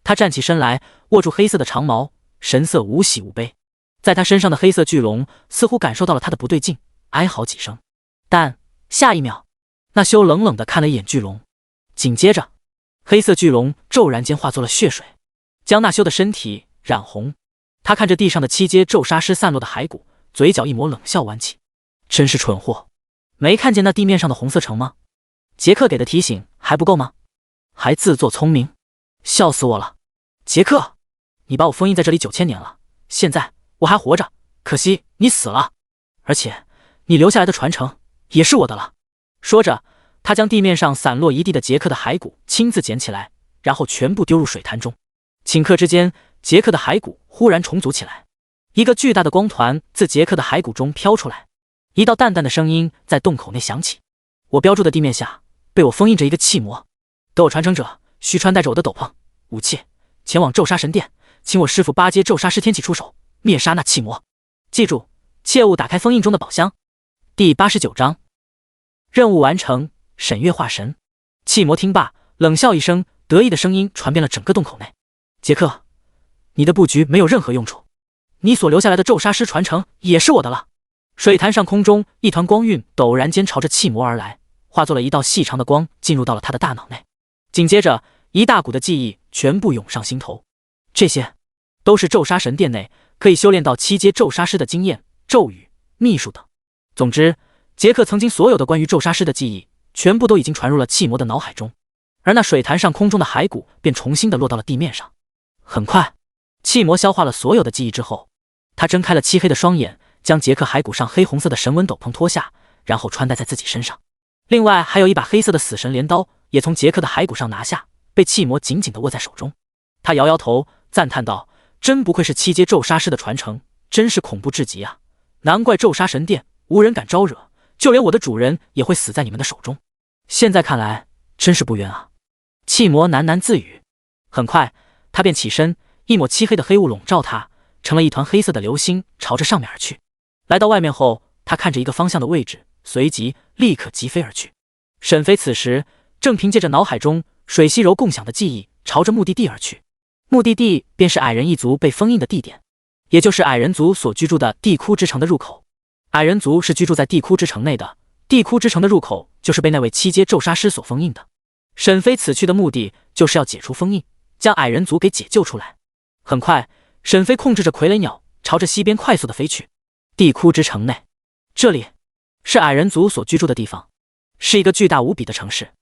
他站起身来，握住黑色的长矛，神色无喜无悲。在他身上的黑色巨龙似乎感受到了他的不对劲，哀嚎几声。但下一秒，纳修冷冷地看了一眼巨龙，紧接着黑色巨龙骤然间化作了血水，将纳修的身体染红。他看着地上的7阶咒杀师散落的骸骨，嘴角一抹冷笑弯起，真是蠢货，没看见那地面上的红色城吗？杰克给的提醒还不够吗？还自作聪明，笑死我了！杰克，你把我封印在这里9000年了，现在我还活着，可惜你死了，而且你留下来的传承也是我的了。说着，他将地面上散落一地的杰克的骸骨亲自捡起来，然后全部丢入水潭中。顷刻之间，杰克的骸骨忽然重组起来，一个巨大的光团自杰克的骸骨中飘出来，一道淡淡的声音在洞口内响起：我标注的地面下被我封印着一个气魔，得我传承者需穿戴着我的斗篷、武器，前往咒杀神殿，请我师父8阶咒杀师天启出手灭杀那气魔。记住，切勿打开封印中的宝箱。第89章，任务完成，沈月化神。气魔听罢，冷笑一声，得意的声音传遍了整个洞口内：杰克，你的布局没有任何用处，你所留下来的咒杀师传承也是我的了。水潭上空中一团光晕陡然间朝着气魔而来，化作了一道细长的光，进入到了他的大脑内。紧接着，一大股的记忆全部涌上心头，这些都是咒杀神殿内可以修炼到7阶咒杀师的经验、咒语、秘术等。总之，杰克曾经所有的关于咒杀师的记忆全部都已经传入了气魔的脑海中，而那水潭上空中的骸骨便重新的落到了地面上。很快，气魔消化了所有的记忆之后，他睁开了漆黑的双眼，将杰克骸骨上黑红色的神纹斗篷脱下，然后穿戴在自己身上。另外还有一把黑色的死神镰刀也从杰克的骸骨上拿下，被气魔紧紧地握在手中。他摇摇头，赞叹道：真不愧是7阶咒杀师的传承，真是恐怖至极啊！难怪咒杀神殿无人敢招惹，就连我的主人也会死在你们的手中。现在看来真是不冤啊！气魔喃喃自语。很快他便起身，一抹漆黑的黑雾笼罩他，成了一团黑色的流星，朝着上面而去。来到外面后，他看着一个方向的位置，随即立刻疾飞而去。沈飞此时正凭借着脑海中水西柔共享的记忆，朝着目的地而去。目的地便是矮人一族被封印的地点，也就是矮人族所居住的地窟之城的入口。矮人族是居住在地窟之城内的，地窟之城的入口就是被那位7阶咒杀师所封印的。沈飞此去的目的就是要解除封印，将矮人族给解救出来。很快，沈飞控制着傀儡鸟朝着西边快速的飞去。地窟之城内，这里是矮人族所居住的地方，是一个巨大无比的城市，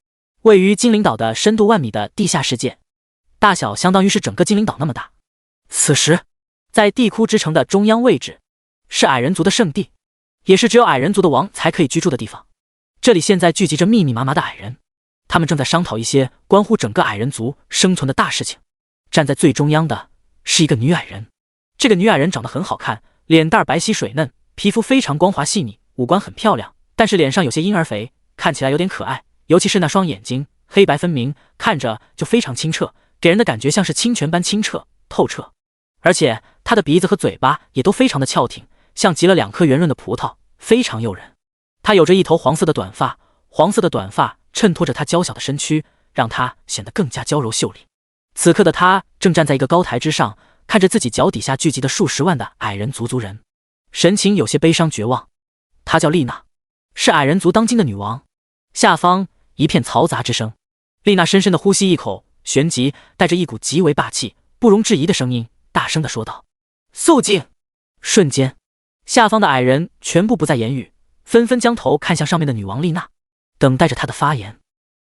位于精灵岛的深度1万米的地下世界，大小相当于是整个精灵岛那么大。此时，在地窟之城的中央位置，是矮人族的圣地，也是只有矮人族的王才可以居住的地方。这里现在聚集着密密麻麻的矮人，他们正在商讨一些关乎整个矮人族生存的大事情。站在最中央的是一个女矮人，这个女矮人长得很好看，脸蛋白皙水嫩，皮肤非常光滑细腻，五官很漂亮，但是脸上有些婴儿肥，看起来有点可爱，尤其是那双眼睛黑白分明，看着就非常清澈，给人的感觉像是清泉般清澈透彻。而且她的鼻子和嘴巴也都非常的翘挺，像极了2颗圆润的葡萄，非常诱人。她有着一头黄色的短发，黄色的短发衬托着她娇小的身躯，让她显得更加娇柔秀丽。此刻的她正站在一个高台之上，看着自己脚底下聚集的数十万的矮人族人，神情有些悲伤绝望。她叫丽娜，是矮人族当今的女王。下方一片嘈杂之声，丽娜深深地呼吸一口，旋即带着一股极为霸气、不容置疑的声音，大声地说道：肃静！瞬间，下方的矮人全部不再言语，纷纷将头看向上面的女王丽娜，等待着她的发言。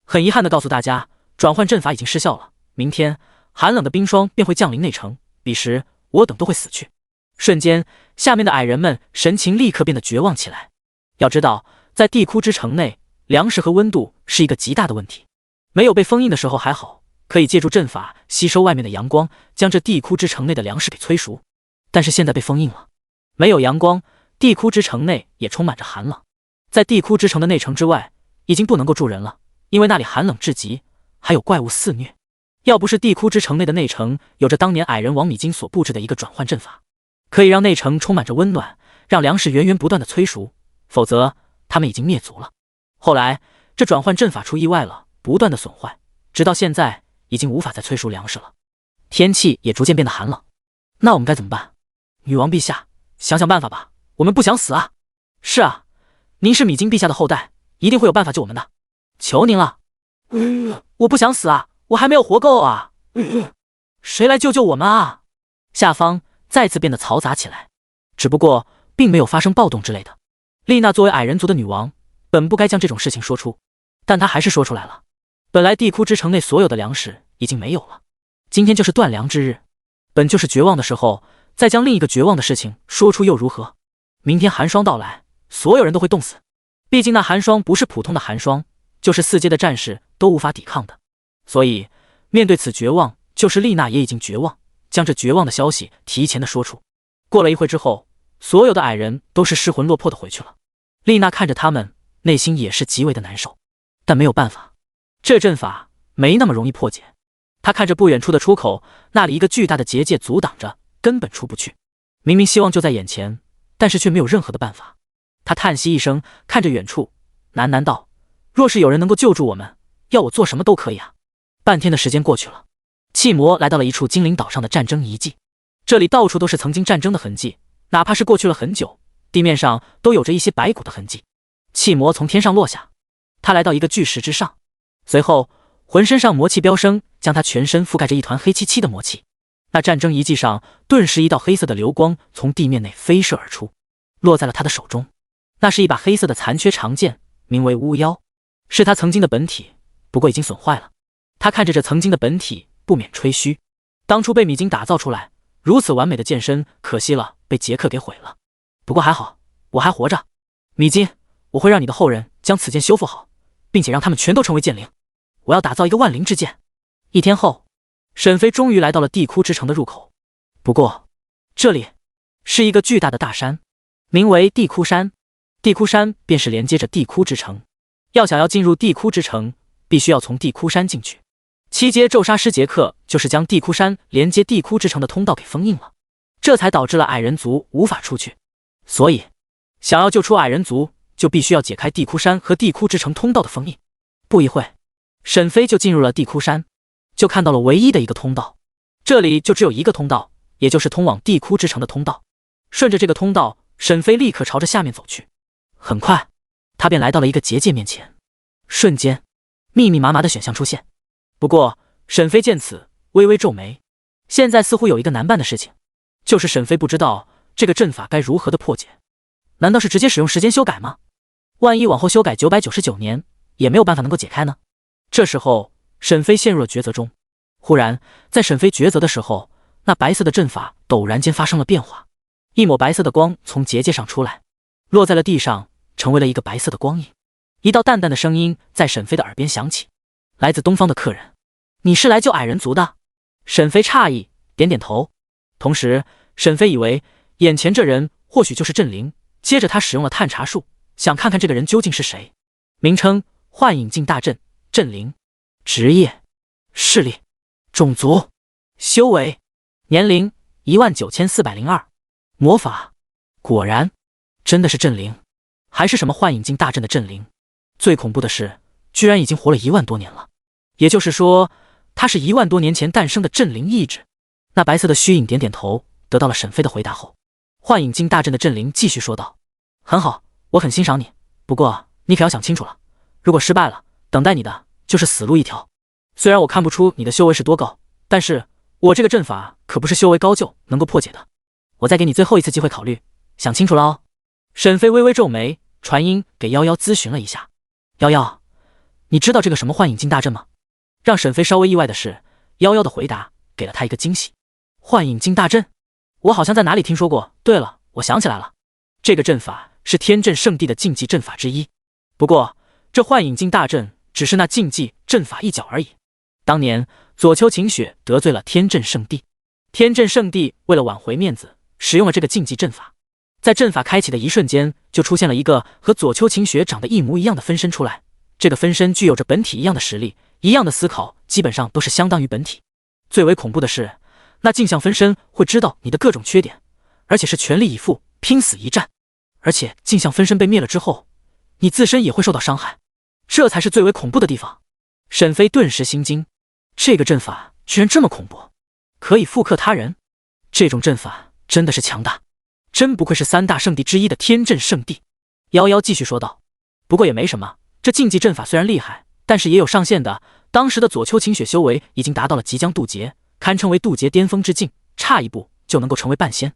很遗憾地告诉大家，转换阵法已经失效了，明天寒冷的冰霜便会降临内城，彼时我等都会死去。瞬间，下面的矮人们神情立刻变得绝望起来。要知道，在地窟之城内，粮食和温度是一个极大的问题。没有被封印的时候还好，可以借助阵法吸收外面的阳光，将这地窟之城内的粮食给催熟。但是现在被封印了，没有阳光，地窟之城内也充满着寒冷。在地窟之城的内城之外，已经不能够住人了，因为那里寒冷至极，还有怪物肆虐。要不是地窟之城内的内城有着当年矮人王米金所布置的一个转换阵法，可以让内城充满着温暖，让粮食源源不断的催熟，否则他们已经灭族了。后来这转换阵法出意外了，不断的损坏，直到现在已经无法再催熟粮食了。天气也逐渐变得寒冷，那我们该怎么办？女王陛下，想想办法吧，我们不想死啊！是啊，您是米金陛下的后代，一定会有办法救我们的，求您了。我不想死啊，我还没有活够啊！谁来救救我们啊？下方再次变得嘈杂起来，只不过并没有发生暴动之类的。丽娜作为矮人族的女王，本不该将这种事情说出，但她还是说出来了。本来地窟之城内所有的粮食已经没有了，今天就是断粮之日，本就是绝望的时候，再将另一个绝望的事情说出又如何？明天寒霜到来，所有人都会冻死，毕竟那寒霜不是普通的寒霜，就是4阶的战士都无法抵抗的。所以面对此绝望，就是丽娜也已经绝望，将这绝望的消息提前的说出。过了一会之后，所有的矮人都是失魂落魄的回去了。丽娜看着他们，内心也是极为的难受，但没有办法，这阵法没那么容易破解。她看着不远处的出口，那里一个巨大的结界阻挡着，根本出不去。明明希望就在眼前，但是却没有任何的办法。她叹息一声，看着远处，喃喃道：若是有人能够救助我们，要我做什么都可以啊。半天的时间过去了，弃魔来到了一处精灵岛上的战争遗迹，这里到处都是曾经战争的痕迹，哪怕是过去了很久，地面上都有着一些白骨的痕迹。弃魔从天上落下，他来到一个巨石之上，随后浑身上魔气飙升，将他全身覆盖着一团黑漆漆的魔气。那战争遗迹上顿时一道黑色的流光从地面内飞射而出，落在了他的手中。那是一把黑色的残缺长剑，名为巫妖，是他曾经的本体，不过已经损坏了。他看着这曾经的本体，不免吹嘘，当初被米金打造出来，如此完美的剑身，可惜了，被杰克给毁了。不过还好，我还活着。米金，我会让你的后人将此剑修复好，并且让他们全都成为剑灵。我要打造一个万灵之剑。1天后，沈飞终于来到了地窟之城的入口。不过，这里是一个巨大的大山，名为地窟山。地窟山便是连接着地窟之城。要想要进入地窟之城，必须要从地窟山进去。7阶咒杀师杰克就是将地窟山连接地窟之城的通道给封印了，这才导致了矮人族无法出去。所以，想要救出矮人族，就必须要解开地窟山和地窟之城通道的封印。不一会，沈飞就进入了地窟山，就看到了唯一的一个通道。这里就只有一个通道，也就是通往地窟之城的通道。顺着这个通道，沈飞立刻朝着下面走去。很快，他便来到了一个结界面前。瞬间，密密麻麻的选项出现。不过，沈飞见此，微微皱眉。现在似乎有一个难办的事情，就是沈飞不知道这个阵法该如何的破解。难道是直接使用时间修改吗？万一往后修改999年，也没有办法能够解开呢？这时候，沈飞陷入了抉择中。忽然，在沈飞抉择的时候，那白色的阵法陡然间发生了变化，一抹白色的光从结界上出来，落在了地上，成为了一个白色的光印。一道淡淡的声音在沈飞的耳边响起：来自东方的客人，你是来救矮人族的？沈飞诧异，点点头。同时，沈飞以为眼前这人或许就是镇灵，接着他使用了探查术，想看看这个人究竟是谁。名称：幻影镜大阵，镇灵。职业：势力。种族：修为。年龄：19402。魔法：果然，真的是镇灵，还是什么幻影镜大阵的镇灵。最恐怖的是，居然已经活了1万多年了，也就是说，他是1万多年前诞生的镇灵意志。那白色的虚影点点头，得到了沈飞的回答后，幻影镜大阵的镇灵继续说道：很好，我很欣赏你，不过你可要想清楚了，如果失败了，等待你的就是死路一条。虽然我看不出你的修为是多高，但是我这个阵法可不是修为高就能够破解的。我再给你最后一次机会考虑，想清楚了哦。沈飞微微皱眉，传音给夭夭咨询了一下。夭夭，你知道这个什么幻影镜大阵吗？让沈飞稍微意外的是，夭夭的回答给了他一个惊喜。幻影镜大阵，我好像在哪里听说过。对了，我想起来了，这个阵法是天阵圣地的禁忌阵法之一。不过，这幻影镜大阵只是那禁忌阵法一角而已。当年左丘晴雪得罪了天阵圣地，天阵圣地为了挽回面子，使用了这个禁忌阵法。在阵法开启的一瞬间，就出现了一个和左丘晴雪长得一模一样的分身出来。这个分身具有着本体一样的实力，一样的思考基本上都是相当于本体。最为恐怖的是，那镜像分身会知道你的各种缺点，而且是全力以赴，拼死一战。而且镜像分身被灭了之后，你自身也会受到伤害，这才是最为恐怖的地方。沈飞顿时心惊，这个阵法居然这么恐怖，可以复刻他人，这种阵法真的是强大，真不愧是3大圣地之一的天阵圣地。夭夭继续说道，不过也没什么，这竞技阵法虽然厉害，但是也有上限的。当时的左丘晴雪修为已经达到了即将渡劫，堪称为渡劫巅峰之境，差一步就能够成为半仙。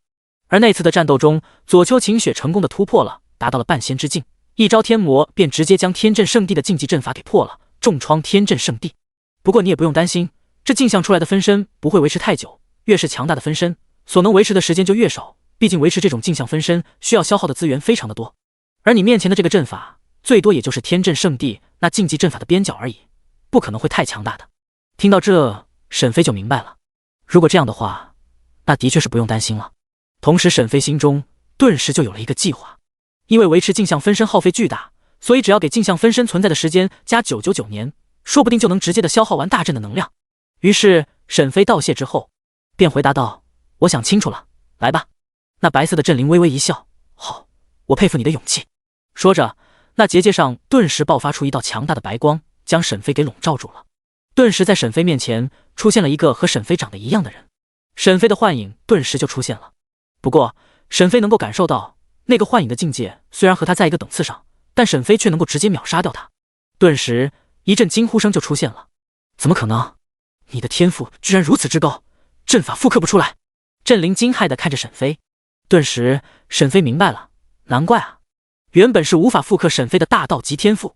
而那次的战斗中，左丘晴雪成功的突破了，达到了半仙之境，一招天魔便直接将天阵圣地的竞技阵法给破了，重创天阵圣地。不过你也不用担心，这镜像出来的分身不会维持太久，越是强大的分身，所能维持的时间就越少，毕竟维持这种镜像分身需要消耗的资源非常的多。而你面前的这个阵法，最多也就是天阵圣地那竞技阵法的边角而已，不可能会太强大的。听到这，沈飞就明白了，如果这样的话，那的确是不用担心了。同时沈飞心中顿时就有了一个计划，因为维持镜像分身耗费巨大，所以只要给镜像分身存在的时间加999年，说不定就能直接的消耗完大阵的能量。于是沈飞道谢之后便回答道，我想清楚了，来吧。那白色的阵灵微微一笑，好，我佩服你的勇气。说着，那结界上顿时爆发出一道强大的白光，将沈飞给笼罩住了。顿时在沈飞面前出现了一个和沈飞长得一样的人，沈飞的幻影顿时就出现了。不过沈飞能够感受到，那个幻影的境界虽然和他在一个等次上，但沈飞却能够直接秒杀掉他。顿时一阵惊呼声就出现了，怎么可能？你的天赋居然如此之高，阵法复刻不出来。阵灵惊骇地看着沈飞，顿时沈飞明白了，难怪啊，原本是无法复刻沈飞的大道级天赋，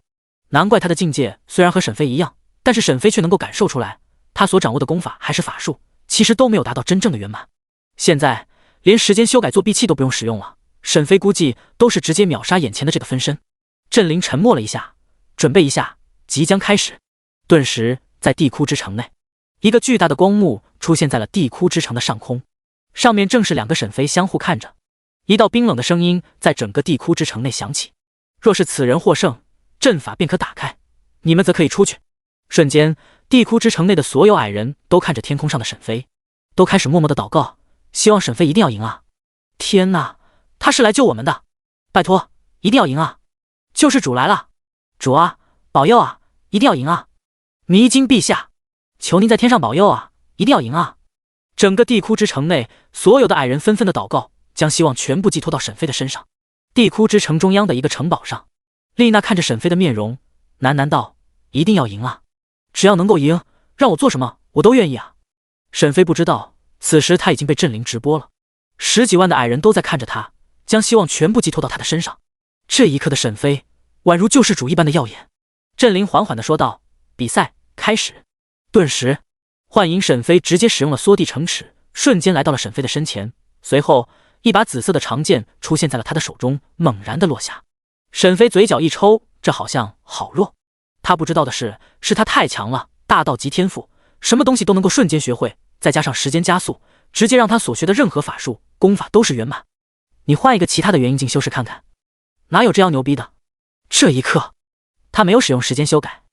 难怪他的境界虽然和沈飞一样，但是沈飞却能够感受出来，他所掌握的功法还是法术，其实都没有达到真正的圆满。现在连时间修改作弊器都不用使用了，沈飞估计都是直接秒杀眼前的这个分身。阵灵沉默了一下，准备一下，即将开始。顿时在地窟之城内，一个巨大的光幕出现在了地窟之城的上空，上面正是2个沈飞相互看着。一道冰冷的声音在整个地窟之城内响起，若是此人获胜，阵法便可打开，你们则可以出去。瞬间地窟之城内的所有矮人都看着天空上的沈飞，都开始默默的祷告，希望沈飞一定要赢啊！天哪，他是来救我们的，拜托一定要赢啊！救世主来了，主啊，保佑啊，一定要赢啊！弥津陛下，求您在天上保佑啊，一定要赢啊！整个地窟之城内所有的矮人纷纷的祷告，将希望全部寄托到沈飞的身上。地窟之城中央的一个城堡上，丽娜看着沈飞的面容，喃喃道，一定要赢啊，只要能够赢，让我做什么我都愿意啊。沈飞不知道，此时他已经被阵灵直播了，10几万的矮人都在看着他，将希望全部寄托到他的身上。这一刻的沈飞宛如救世主一般的耀眼。阵灵缓缓地说道，比赛开始。顿时幻影沈飞直接使用了缩地成尺，瞬间来到了沈飞的身前，随后一把紫色的长剑出现在了他的手中，猛然的落下。沈飞嘴角一抽，这好像好弱。他不知道的是他太强了，大道级天赋，什么东西都能够瞬间学会，再加上时间加速，直接让他所学的任何法术功法都是圆满。你换一个其他的元婴境修士看看，哪有这样牛逼的？这一刻他没有使用时间修改，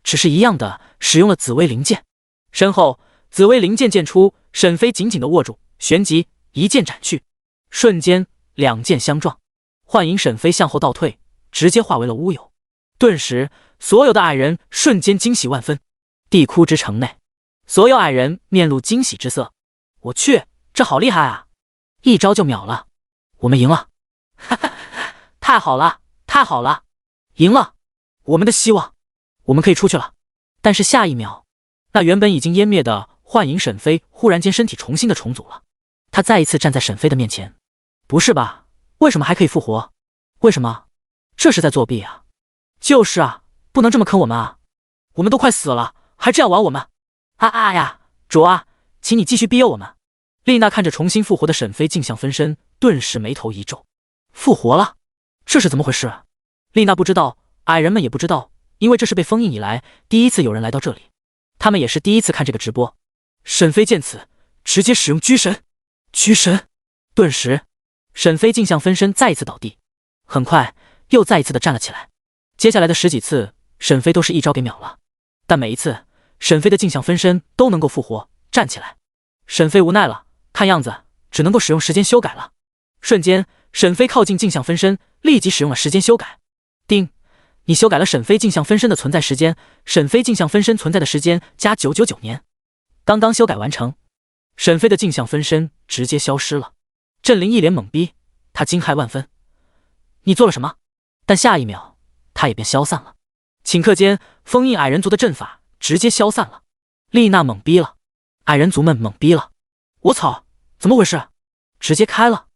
只是一样的使用了紫薇灵剑。身后紫薇灵剑剑出，沈飞紧紧的握住，旋即一剑斩去，瞬间2剑相撞，幻影沈飞向后倒退，直接化为了乌有。顿时所有的矮人瞬间惊喜万分。地窟之城内，所有矮人面露惊喜之色，我去，这好厉害啊，一招就秒了，我们赢了，哈哈，太好了太好了，赢了，我们的希望，我们可以出去了。但是下一秒，那原本已经湮灭的幻影沈飞忽然间身体重新的重组了，他再一次站在沈飞的面前。不是吧，为什么还可以复活？为什么？这是在作弊啊！就是啊，不能这么坑我们啊，我们都快死了还这样玩我们。呀，主啊，请你继续庇佑我们。丽娜看着重新复活的沈飞镜像分身，顿时眉头一皱，复活了，这是怎么回事？丽娜不知道，矮人们也不知道，因为这是被封印以来第一次有人来到这里，他们也是第一次看这个直播。沈飞见此，直接使用居神，顿时沈飞镜像分身再一次倒地，很快又再一次的站了起来。接下来的10几次，沈飞都是一招给秒了。但每一次沈飞的镜像分身都能够复活站起来。沈飞无奈了，看样子只能够使用时间修改了。瞬间，沈飞靠近镜像分身，立即使用了时间修改。叮，你修改了沈飞镜像分身的存在时间，沈飞镜像分身存在的时间加999年。刚刚修改完成，沈飞的镜像分身直接消失了。镇灵一脸懵逼，他惊骇万分，你做了什么？但下一秒他也便消散了。顷刻间，封印矮人族的阵法直接消散了。丽娜懵逼了，矮人族们懵逼了，我操，怎么回事？直接开了。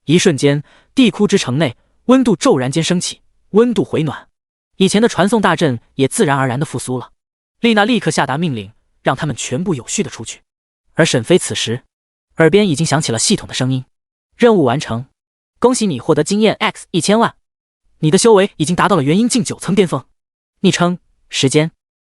一瞬间，地窟之城内温度骤然间升起，温度回暖，以前的传送大阵也自然而然的复苏了。丽娜立刻下达命令，让他们全部有序的出去。而沈飞此时耳边已经响起了系统的声音：任务完成，恭喜你获得经验 X1000万，你的修为已经达到了元婴境9层巅峰。昵称时间，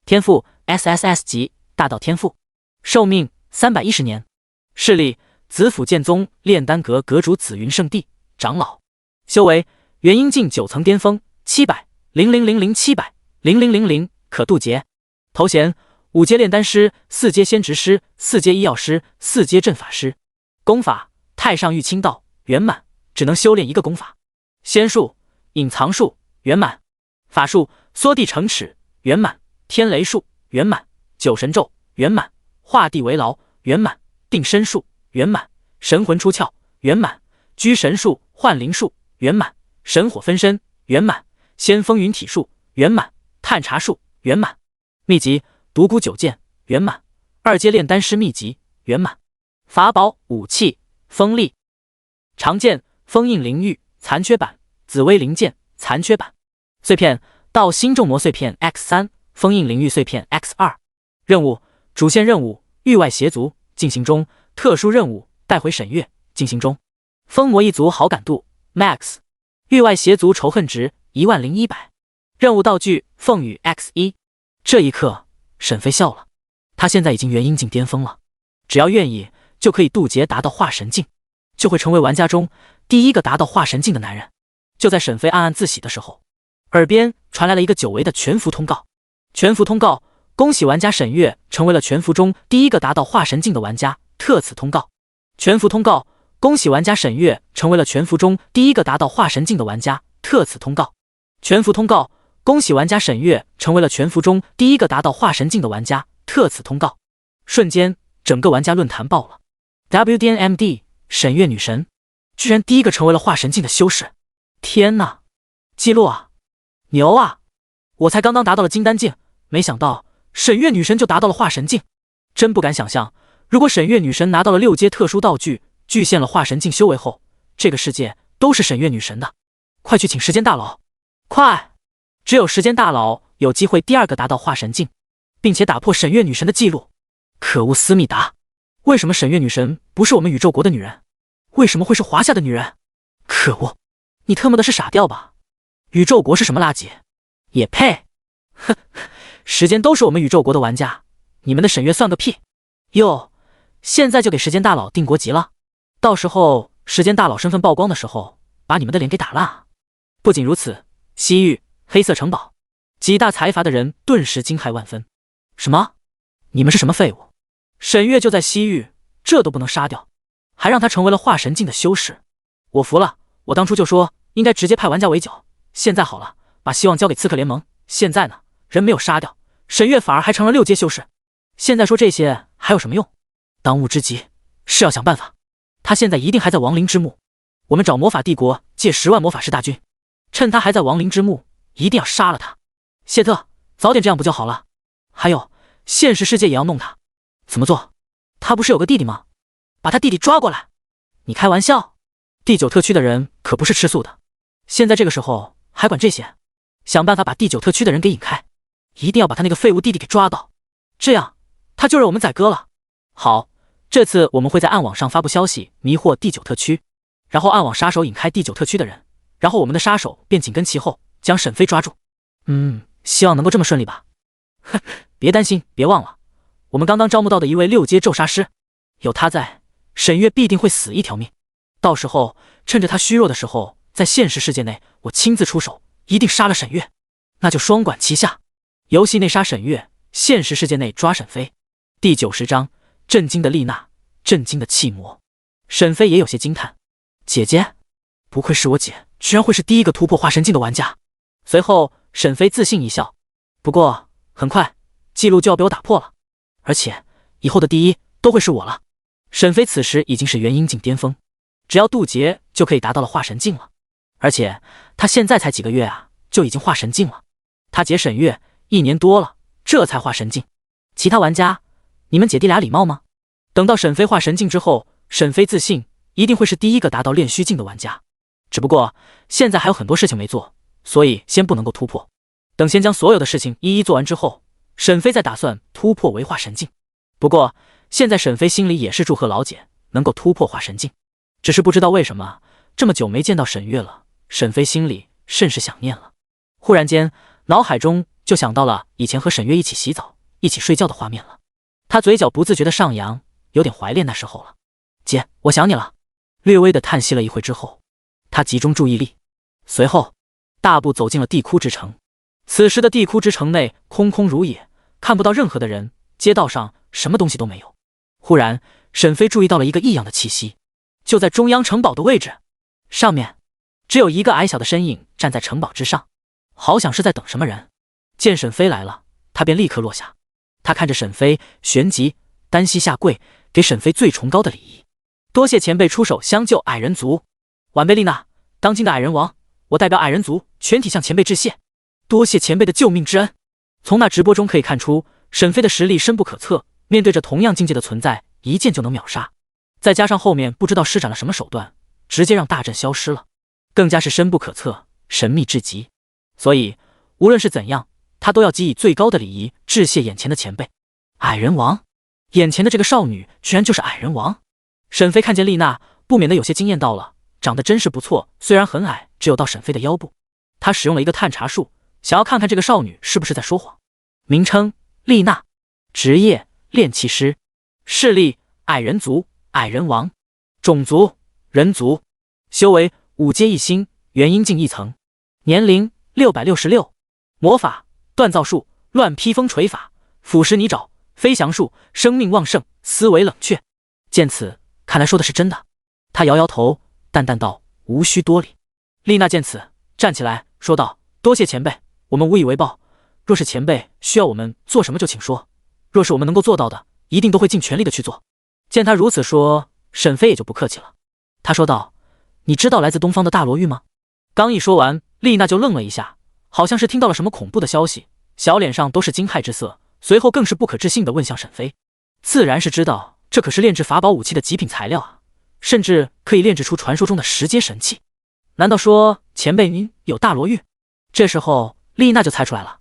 天赋 SSS 级大道天赋，寿命310年，势力紫府剑宗炼丹阁阁主紫云圣地长老，修为元婴境9层巅峰700，0000700，0000可渡劫。头衔5阶炼丹师，4阶仙职师，4阶医药师，4阶阵法师。功法太上玉清道圆满，只能修炼一个功法。仙术隐藏术圆满，法术缩地成尺圆满，天雷术圆满，九神咒圆满，画地为牢圆满，定身术圆满，神魂出窍圆满，居神术幻灵术圆满，神火分身圆满，仙风云体术圆满，探查术圆满。秘籍独孤九剑圆满，2阶炼丹师秘籍圆满。法宝武器锋利长剑封印灵玉残缺版，紫薇灵剑残缺版。碎片道心重魔碎片 X3， 封印灵玉碎片 X2。任务主线任务域外邪族进行中，特殊任务带回沈月进行中。封魔一族好感度 MAX， 域外邪族仇恨值10100。任务道具凤羽 X1。这一刻沈飞笑了，他现在已经元婴境巅峰了，只要愿意就可以渡劫达到化神境，就会成为玩家中第一个达到化神境的男人。就在沈飞暗暗自喜的时候，耳边传来了一个久违的全服通告。全服通告，恭喜玩家沈月成为了全服中第一个达到化神境的玩家，特此通告。全服通告，恭喜玩家沈月成为了全服中第一个达到化神境的玩家，特此通告。全服通告，恭喜玩家沈月成为了全服中第一个达到化神境的玩家，特此通告。瞬间，整个玩家论坛爆了。WDNMD 沈月女神居然第一个成为了化神境的修士！天哪，记录啊，牛啊！我才刚刚达到了金丹境，没想到沈月女神就达到了化神境，真不敢想象，如果沈月女神拿到了6阶特殊道具，具现了化神境修为后，这个世界都是沈月女神的。快去请时间大佬，快！只有时间大佬有机会第2个达到化神境，并且打破沈月女神的记录。可恶，思密达，为什么沈月女神不是我们宇宙国的女人？为什么会是华夏的女人？可恶，你特么的是傻掉吧？宇宙国是什么垃圾？也配？哼，时间都是我们宇宙国的玩家，你们的沈月算个屁！哟，现在就给时间大佬定国籍了，到时候时间大佬身份曝光的时候，把你们的脸给打烂啊！不仅如此，西域黑色城堡几大财阀的人顿时惊骇万分。什么？你们是什么废物？沈月就在西域，这都不能杀掉，还让他成为了化神境的修士，我服了！我当初就说应该直接派玩家围剿，现在好了，把希望交给刺客联盟。现在呢，人没有杀掉，沈月反而还成了6阶修士。现在说这些还有什么用？当务之急是要想办法，他现在一定还在亡灵之墓。我们找魔法帝国借10万魔法师大军，趁他还在亡灵之墓，一定要杀了他。谢特，早点这样不就好了？还有，现实世界也要弄他。怎么做？他不是有个弟弟吗？把他弟弟抓过来。你开玩笑？第9特区的人可不是吃素的，现在这个时候还管这些？想办法把第9特区的人给引开，一定要把他那个废物弟弟给抓到，这样他就是我们宰割了。好，这次我们会在暗网上发布消息，迷惑第9特区，然后暗网杀手引开第9特区的人，然后我们的杀手便紧跟其后将沈飞抓住。希望能够这么顺利吧。哼，别担心，别忘了，我们刚刚招募到的一位6阶咒杀师，有他在，沈月必定会死一条命。到时候趁着他虚弱的时候，在现实世界内我亲自出手，一定杀了沈月，那就双管齐下。游戏内杀沈月，现实世界内抓沈飞。第90章，震惊的丽娜，震惊的气魔。沈飞也有些惊叹，姐姐，不愧是我姐，居然会是第一个突破化神境的玩家。随后沈飞自信一笑，不过很快记录就要被我打破了，而且以后的第一都会是我了。沈飞此时已经是元婴境巅峰，只要渡劫就可以达到了化神境了，而且他现在才几个月啊，就已经化神境了。他姐沈月1年多了，这才化神境。其他玩家，你们姐弟俩礼貌吗？等到沈飞化神境之后，沈飞自信一定会是第一个达到炼虚境的玩家。只不过现在还有很多事情没做，所以先不能够突破。等先将所有的事情一一做完之后，沈飞再打算突破为化神境。不过现在沈飞心里也是祝贺老姐能够突破化神境，只是不知道为什么这么久没见到沈月了，沈飞心里甚是想念了。忽然间脑海中就想到了以前和沈月一起洗澡一起睡觉的画面了，他嘴角不自觉的上扬，有点怀念那时候了。姐，我想你了。略微的叹息了一会之后，他集中注意力，随后大步走进了地窟之城。此时的地窟之城内空空如也，看不到任何的人，街道上什么东西都没有。忽然沈飞注意到了一个异样的气息，就在中央城堡的位置上面，只有一个矮小的身影站在城堡之上，好像是在等什么人。见沈飞来了，他便立刻落下。他看着沈飞，旋即单膝下跪，给沈飞最崇高的礼仪。多谢前辈出手相救矮人族，晚辈丽娜，当今的矮人王，我代表矮人族全体向前辈致谢，多谢前辈的救命之恩。从那直播中可以看出，沈飞的实力深不可测，面对着同样境界的存在，一剑就能秒杀。再加上后面不知道施展了什么手段，直接让大阵消失了，更加是深不可测，神秘至极。所以无论是怎样，他都要给予最高的礼仪致谢眼前的前辈。矮人王，眼前的这个少女居然就是矮人王。沈飞看见丽娜，不免得有些惊艳到了，长得真是不错，虽然很矮，只有到沈飞的腰部。他使用了一个探查术，想要看看这个少女是不是在说谎。名称丽娜，职业炼气师，势力矮人族矮人王，种族人族，修为5阶1星元婴境1层，年龄666，魔法锻造术、乱披风锤法、腐蚀泥爪、飞翔术、生命旺盛、思维冷却。见此，看来说的是真的。他摇摇头，淡淡道：“无需多礼。”丽娜见此，站起来说道：“多谢前辈，我们无以为报。若是前辈需要我们做什么，就请说。若是我们能够做到的，一定都会尽全力的去做。”见他如此说，沈飞也就不客气了。他说道：“你知道来自东方的大罗玉吗？”刚一说完，丽娜就愣了一下，好像是听到了什么恐怖的消息，小脸上都是惊骇之色，随后更是不可置信地问向沈飞。自然是知道，这可是炼制法宝武器的极品材料啊，甚至可以炼制出传说中的10阶神器。难道说前辈您有大罗玉？这时候丽娜就猜出来了，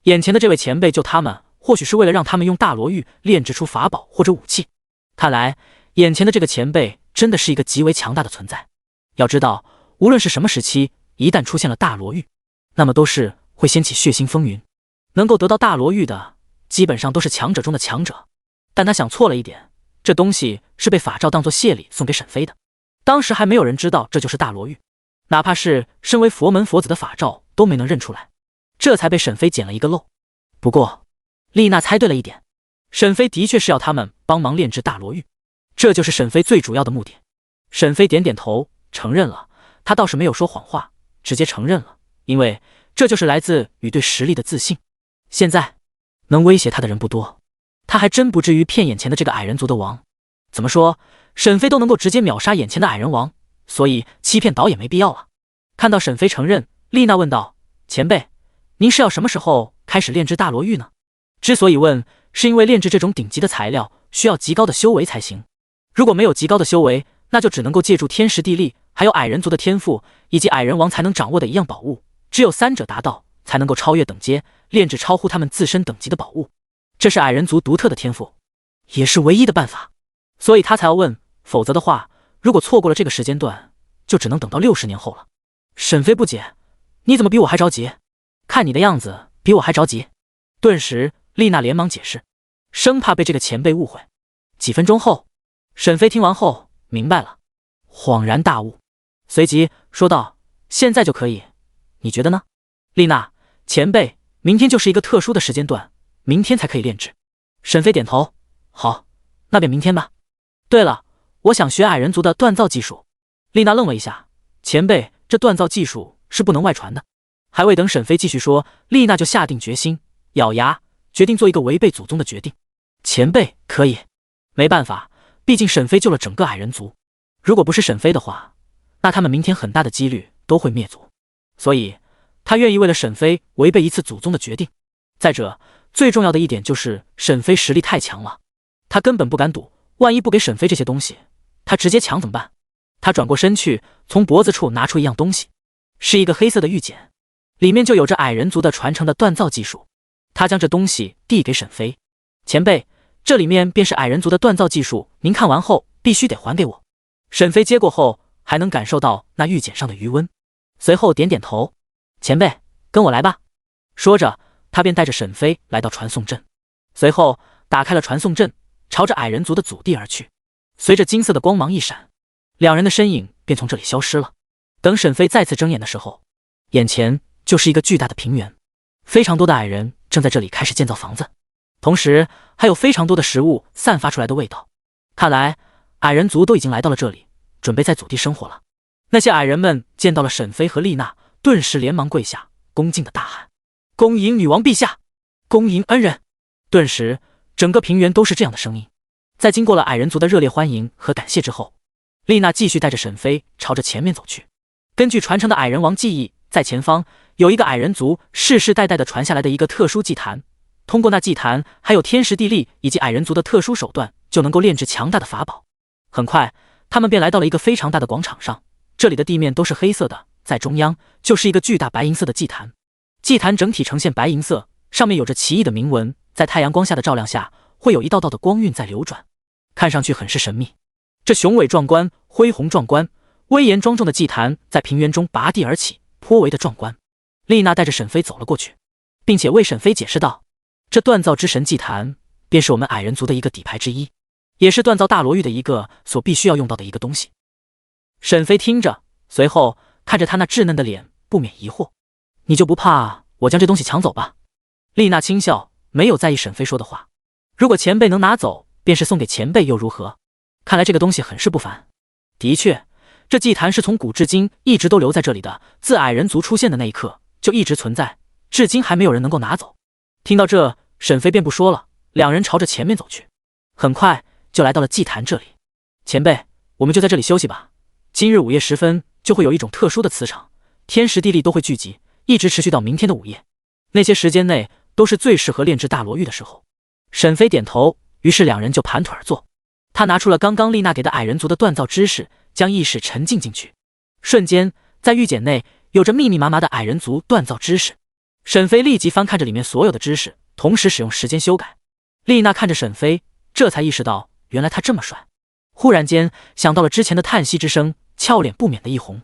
眼前的这位前辈救他们，或许是为了让他们用大罗玉炼制出法宝或者武器。看来眼前的这个前辈真的是一个极为强大的存在。要知道，无论是什么时期，一旦出现了大罗玉，那么都是会掀起血腥风云。能够得到大罗玉的，基本上都是强者中的强者。但他想错了一点，这东西是被法照当作谢礼送给沈飞的，当时还没有人知道这就是大罗玉，哪怕是身为佛门佛子的法照都没能认出来，这才被沈飞捡了一个漏。不过丽娜猜对了一点，沈飞的确是要他们帮忙炼制大罗玉，这就是沈飞最主要的目的。沈飞点点头，承认了，他倒是没有说谎话，直接承认了，因为这就是来自于对实力的自信。现在能威胁他的人不多，他还真不至于骗眼前的这个矮人族的王。怎么说，沈飞都能够直接秒杀眼前的矮人王，所以欺骗倒也没必要了。看到沈飞承认，丽娜问道：“前辈，您是要什么时候开始炼制大罗玉呢？”之所以问，是因为炼制这种顶级的材料需要极高的修为才行，如果没有极高的修为，那就只能够借助天时地利，还有矮人族的天赋以及矮人王才能掌握的一样宝物，只有3者达到，才能够超越等阶，炼制超乎他们自身等级的宝物。这是矮人族独特的天赋，也是唯一的办法，所以他才要问，否则的话，如果错过了这个时间段，就只能等到60年后了。沈飞不解，你怎么比我还着急？看你的样子比我还着急。顿时丽娜连忙解释，生怕被这个前辈误会。几分钟后，沈飞听完后明白了，恍然大悟，随即说道：“现在就可以，你觉得呢？”丽娜，前辈，明天就是一个特殊的时间段，明天才可以炼制。沈飞点头，好，那便明天吧。对了，我想学矮人族的锻造技术。丽娜愣了一下，前辈，这锻造技术是不能外传的。还未等沈飞继续说，丽娜就下定决心，咬牙决定做一个违背祖宗的决定。前辈可以。没办法，毕竟沈飞救了整个矮人族，如果不是沈飞的话，那他们明天很大的几率都会灭族，所以他愿意为了沈飞违背一次祖宗的决定。再者，最重要的一点就是沈飞实力太强了，他根本不敢赌，万一不给沈飞这些东西，他直接抢怎么办？他转过身去，从脖子处拿出一样东西，是一个黑色的玉简，里面就有着矮人族的传承的锻造技术。他将这东西递给沈飞，前辈，这里面便是矮人族的锻造技术，您看完后必须得还给我。沈飞接过后，还能感受到那玉简上的余温，随后点点头，前辈，跟我来吧。说着，他便带着沈飞来到传送阵，随后打开了传送阵，朝着矮人族的祖地而去。随着金色的光芒一闪，两人的身影便从这里消失了。等沈飞再次睁眼的时候，眼前就是一个巨大的平原，非常多的矮人正在这里开始建造房子，同时还有非常多的食物散发出来的味道。看来矮人族都已经来到了这里，准备在祖地生活了。那些矮人们见到了沈飞和丽娜，顿时连忙跪下，恭敬的大喊：恭迎女王陛下，恭迎恩人。顿时整个平原都是这样的声音。在经过了矮人族的热烈欢迎和感谢之后，丽娜继续带着沈飞朝着前面走去。根据传承的矮人王记忆，在前方有一个矮人族世世代代的传下来的一个特殊祭坛，通过那祭坛还有天时地利以及矮人族的特殊手段，就能够炼制强大的法宝。很快他们便来到了一个非常大的广场上，这里的地面都是黑色的，在中央就是一个巨大白银色的祭坛，祭坛整体呈现白银色，上面有着奇异的铭文，在太阳光下的照亮下，会有一道道的光晕在流转，看上去很是神秘。这雄伟壮观、恢宏壮观、威严庄重的祭坛在平原中拔地而起，颇为的壮观。丽娜带着沈飞走了过去，并且为沈飞解释道：这锻造之神祭坛便是我们矮人族的一个底牌之一，也是锻造大罗玉的一个所必须要用到的一个东西。沈飞听着，随后看着他那稚嫩的脸，不免疑惑：你就不怕我将这东西抢走吧？丽娜轻笑，没有在意沈飞说的话。如果前辈能拿走，便是送给前辈又如何？看来这个东西很是不凡。的确，这祭坛是从古至今一直都留在这里的，自矮人族出现的那一刻就一直存在，至今还没有人能够拿走。听到这，沈飞便不说了，两人朝着前面走去，很快就来到了祭坛这里。前辈，我们就在这里休息吧。今日午夜时分就会有一种特殊的磁场，天时地利都会聚集，一直持续到明天的午夜，那些时间内都是最适合炼制大罗玉的时候。沈飞点头，于是两人就盘腿而坐。他拿出了刚刚丽娜给的矮人族的锻造知识，将意识沉浸进去。瞬间，在玉简内有着密密麻麻的矮人族锻造知识。沈飞立即翻看着里面所有的知识，同时使用时间修改。丽娜看着沈飞，这才意识到原来他这么帅。忽然间想到了之前的叹息之声，俏脸不免的一红。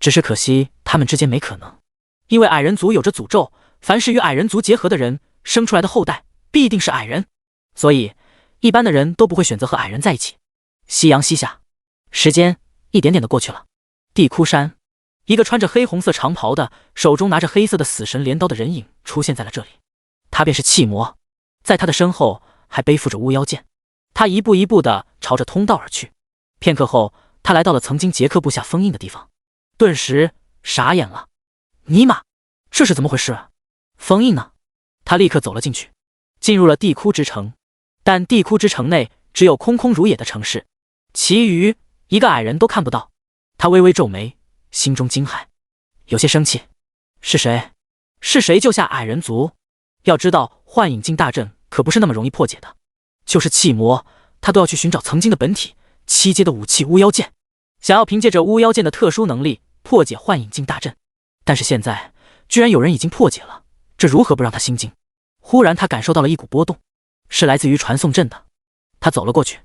只是可惜他们之间没可能，因为矮人族有着诅咒，凡是与矮人族结合的人生出来的后代必定是矮人，所以一般的人都不会选择和矮人在一起。夕阳西下，时间一点点的过去了。地窟山，一个穿着黑红色长袍的，手中拿着黑色的死神镰刀的人影出现在了这里。他便是气魔，在他的身后还背负着巫妖剑。他一步一步的朝着通道而去。片刻后，他来到了曾经杰克部下封印的地方，顿时傻眼了。尼玛，这是怎么回事？封印呢？他立刻走了进去，进入了地窟之城。但地窟之城内只有空空如也的城市，其余一个矮人都看不到。他微微皱眉，心中惊骇，有些生气。是谁？是谁救下矮人族？要知道幻影镜大阵可不是那么容易破解的，就是气魔，他都要去寻找曾经的本体，7阶的武器巫妖剑，想要凭借着巫妖剑的特殊能力破解幻影镜大阵。但是现在居然有人已经破解了，这如何不让他心惊？忽然他感受到了一股波动，是来自于传送阵的。他走了过去，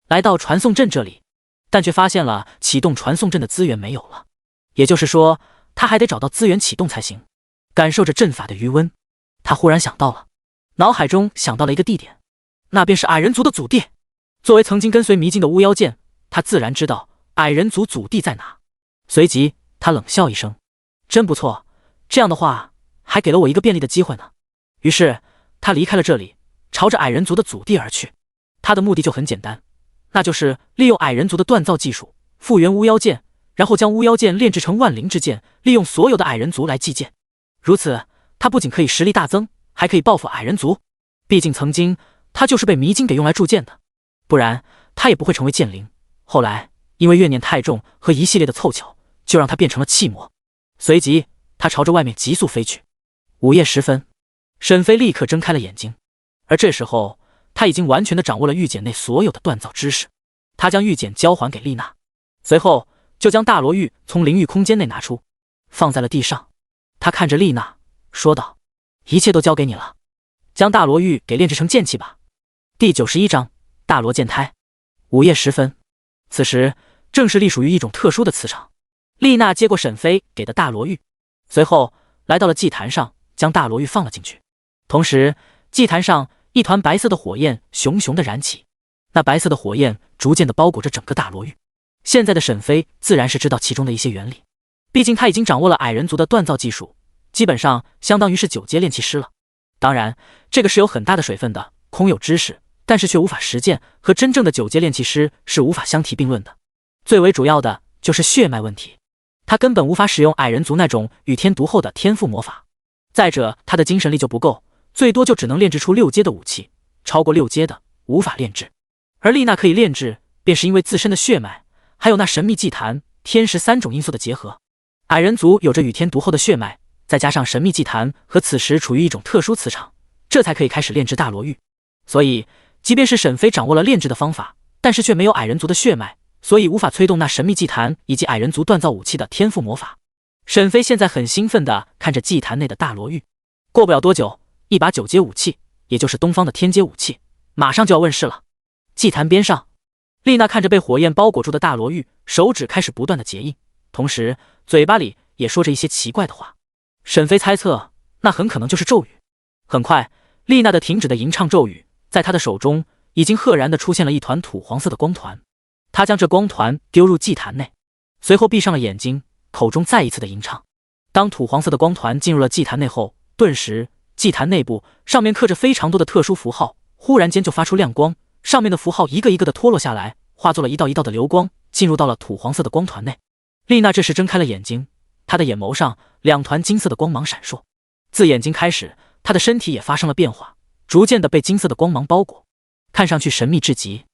来到传送阵这里，但却发现了启动传送阵的资源没有了，也就是说他还得找到资源启动才行。感受着阵法的余温，他忽然想到了，脑海中想到了一个地点，那便是矮人族的祖地。作为曾经跟随迷境的巫妖剑，他自然知道矮人族祖地在哪。随即他冷笑一声，真不错，这样的话还给了我一个便利的机会呢。于是他离开了这里，朝着矮人族的祖地而去。他的目的就很简单，那就是利用矮人族的锻造技术复原巫妖剑，然后将巫妖剑炼制成万灵之剑，利用所有的矮人族来祭剑。如此，他不仅可以实力大增，还可以报复矮人族。毕竟曾经他就是被迷晶给用来铸剑的，不然他也不会成为剑灵。后来因为怨念太重和一系列的凑巧，就让他变成了气魔。随即他朝着外面急速飞去。午夜时分，沈飞立刻睁开了眼睛，而这时候他已经完全的掌握了玉简内所有的锻造知识。他将玉简交还给丽娜，随后就将大罗玉从灵域空间内拿出，放在了地上。他看着丽娜说道：“一切都交给你了，将大罗玉给炼制成剑气吧。”第91章大罗剑胎。午夜时分，此时正是隶属于一种特殊的磁场。丽娜接过沈飞给的大罗玉，随后来到了祭坛上，将大罗玉放了进去。同时祭坛上一团白色的火焰熊熊的燃起，那白色的火焰逐渐的包裹着整个大罗玉。现在的沈飞自然是知道其中的一些原理，毕竟他已经掌握了矮人族的锻造技术，基本上相当于是9阶炼气师了。当然这个是有很大的水分的，空有知识但是却无法实践，和真正的9阶炼气师是无法相提并论的。最为主要的就是血脉问题，他根本无法使用矮人族那种与天独厚的天赋魔法。再者他的精神力就不够，最多就只能炼制出6阶的武器，超过6阶的无法炼制。而丽娜可以炼制，便是因为自身的血脉还有那神秘祭坛天石3种因素的结合。矮人族有着与天独厚的血脉，再加上神秘祭坛和此时处于一种特殊磁场，这才可以开始炼制大罗玉。所以即便是沈飞掌握了炼制的方法，但是却没有矮人族的血脉，所以无法催动那神秘祭坛以及矮人族锻造武器的天赋魔法。沈飞现在很兴奋地看着祭坛内的大罗玉。过不了多久，一把9阶武器，也就是东方的天阶武器，马上就要问世了。祭坛边上，丽娜看着被火焰包裹住的大罗玉，手指开始不断的结印，同时嘴巴里也说着一些奇怪的话。沈飞猜测那很可能就是咒语。很快丽娜的停止的吟唱咒语，在她的手中已经赫然的出现了一团土黄色的光团。她将这光团丢入祭坛内，随后闭上了眼睛，口中再一次的吟唱。当土黄色的光团进入了祭坛内后，顿时祭坛内部上面刻着非常多的特殊符号，忽然间就发出亮光，上面的符号一个一个的脱落下来，化作了一道一道的流光，进入到了土黄色的光团内。丽娜这时睁开了眼睛，她的眼眸上2团金色的光芒闪烁。自眼睛开始，她的身体也发生了变化，逐渐的被金色的光芒包裹，看上去神秘至极。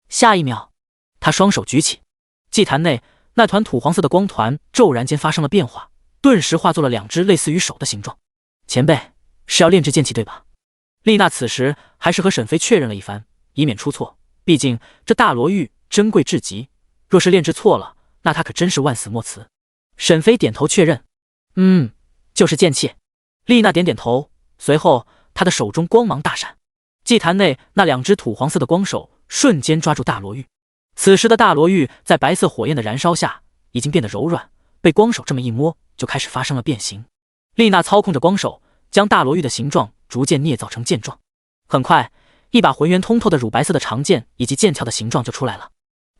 下一秒，她双手举起，祭坛内那团土黄色的光团骤然间发生了变化，顿时化作了2只类似于手的形状。前辈，是要炼制剑气对吧？丽娜此时还是和沈飞确认了一番，以免出错，毕竟这大罗玉珍贵至极，若是炼制错了，那他可真是万死莫辞。沈飞点头确认，就是剑气。丽娜点点头，随后她的手中光芒大闪，祭坛内那2只土黄色的光手瞬间抓住大罗玉。此时的大罗玉在白色火焰的燃烧下已经变得柔软，被光手这么一摸就开始发生了变形。丽娜操控着光手，将大罗玉的形状逐渐捏造成剑状。很快一把浑圆通透的乳白色的长剑以及剑鞘的形状就出来了。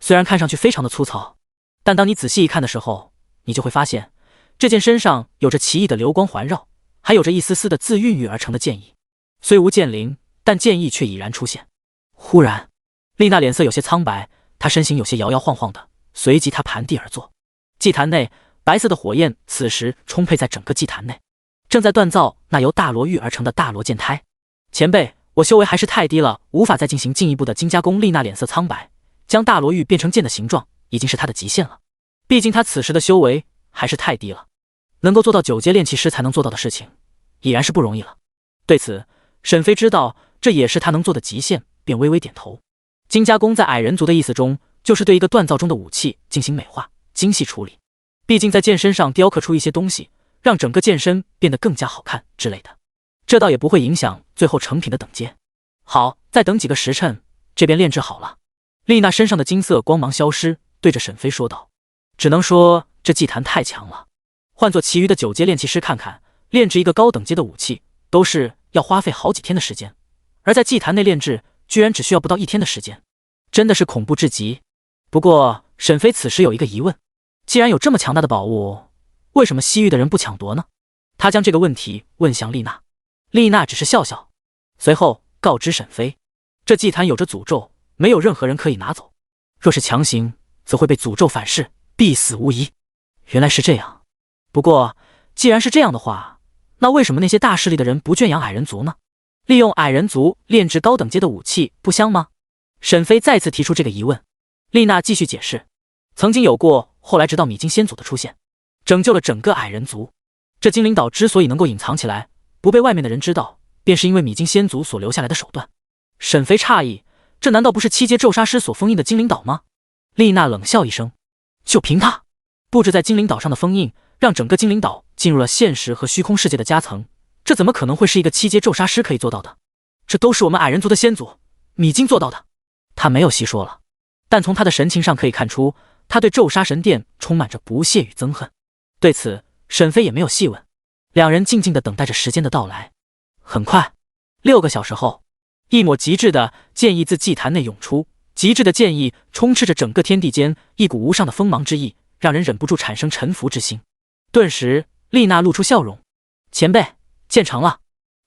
虽然看上去非常的粗糙，但当你仔细一看的时候，你就会发现这剑身上有着奇异的流光环绕，还有着一丝丝的自孕育而成的剑意。虽无剑灵，但剑意却已然出现。忽然丽娜脸色有些苍白，她身形有些摇摇晃晃的，随即她盘地而坐。祭坛内白色的火焰此时充沛在整个祭坛内，正在锻造那由大罗玉而成的大罗剑胎。前辈，我修为还是太低了，无法再进行进一步的精加工。丽娜脸色苍白，将大罗玉变成剑的形状已经是她的极限了，毕竟她此时的修为还是太低了，能够做到9阶炼气师才能做到的事情已然是不容易了。对此沈飞知道这也是他能做的极限，便微微点头。精加工在矮人族的意思中，就是对一个锻造中的武器进行美化精细处理，毕竟在剑身上雕刻出一些东西，让整个剑身变得更加好看之类的，这倒也不会影响最后成品的等阶。好，再等几个时辰，这边炼制好了。丽娜身上的金色光芒消失，对着沈飞说道。只能说这祭坛太强了，换做其余的9阶炼气师看看，炼制一个高等阶的武器都是要花费好几天的时间，而在祭坛内炼制居然只需要不到1天的时间，真的是恐怖至极。不过沈飞此时有一个疑问，既然有这么强大的宝物，为什么西域的人不抢夺呢？他将这个问题问向丽娜。丽娜只是笑笑，随后告知沈飞，这祭坛有着诅咒，没有任何人可以拿走，若是强行，则会被诅咒反噬，必死无疑。原来是这样，不过既然是这样的话，那为什么那些大势力的人不圈养矮人族呢？利用矮人族炼制高等阶的武器不香吗？沈飞再次提出这个疑问。丽娜继续解释，曾经有过，后来直到米津先祖的出现，拯救了整个矮人族。这精灵岛之所以能够隐藏起来，不被外面的人知道，便是因为米津先祖所留下来的手段。沈飞诧异，这难道不是七阶咒杀师所封印的精灵岛吗？丽娜冷笑一声，就凭他布置在精灵岛上的封印，让整个精灵岛进入了现实和虚空世界的夹层，这怎么可能会是一个七阶咒杀师可以做到的？这都是我们矮人族的先祖米津做到的。他没有细说了，但从他的神情上可以看出，他对咒杀神殿充满着不屑与憎恨。对此，沈飞也没有细问，两人静静地等待着时间的到来。很快，6个小时后，一抹极致的剑意自祭坛内涌出，极致的剑意充斥着整个天地间，一股无上的锋芒之意，让人忍不住产生臣服之心。顿时，丽娜露出笑容：“前辈，剑成了。”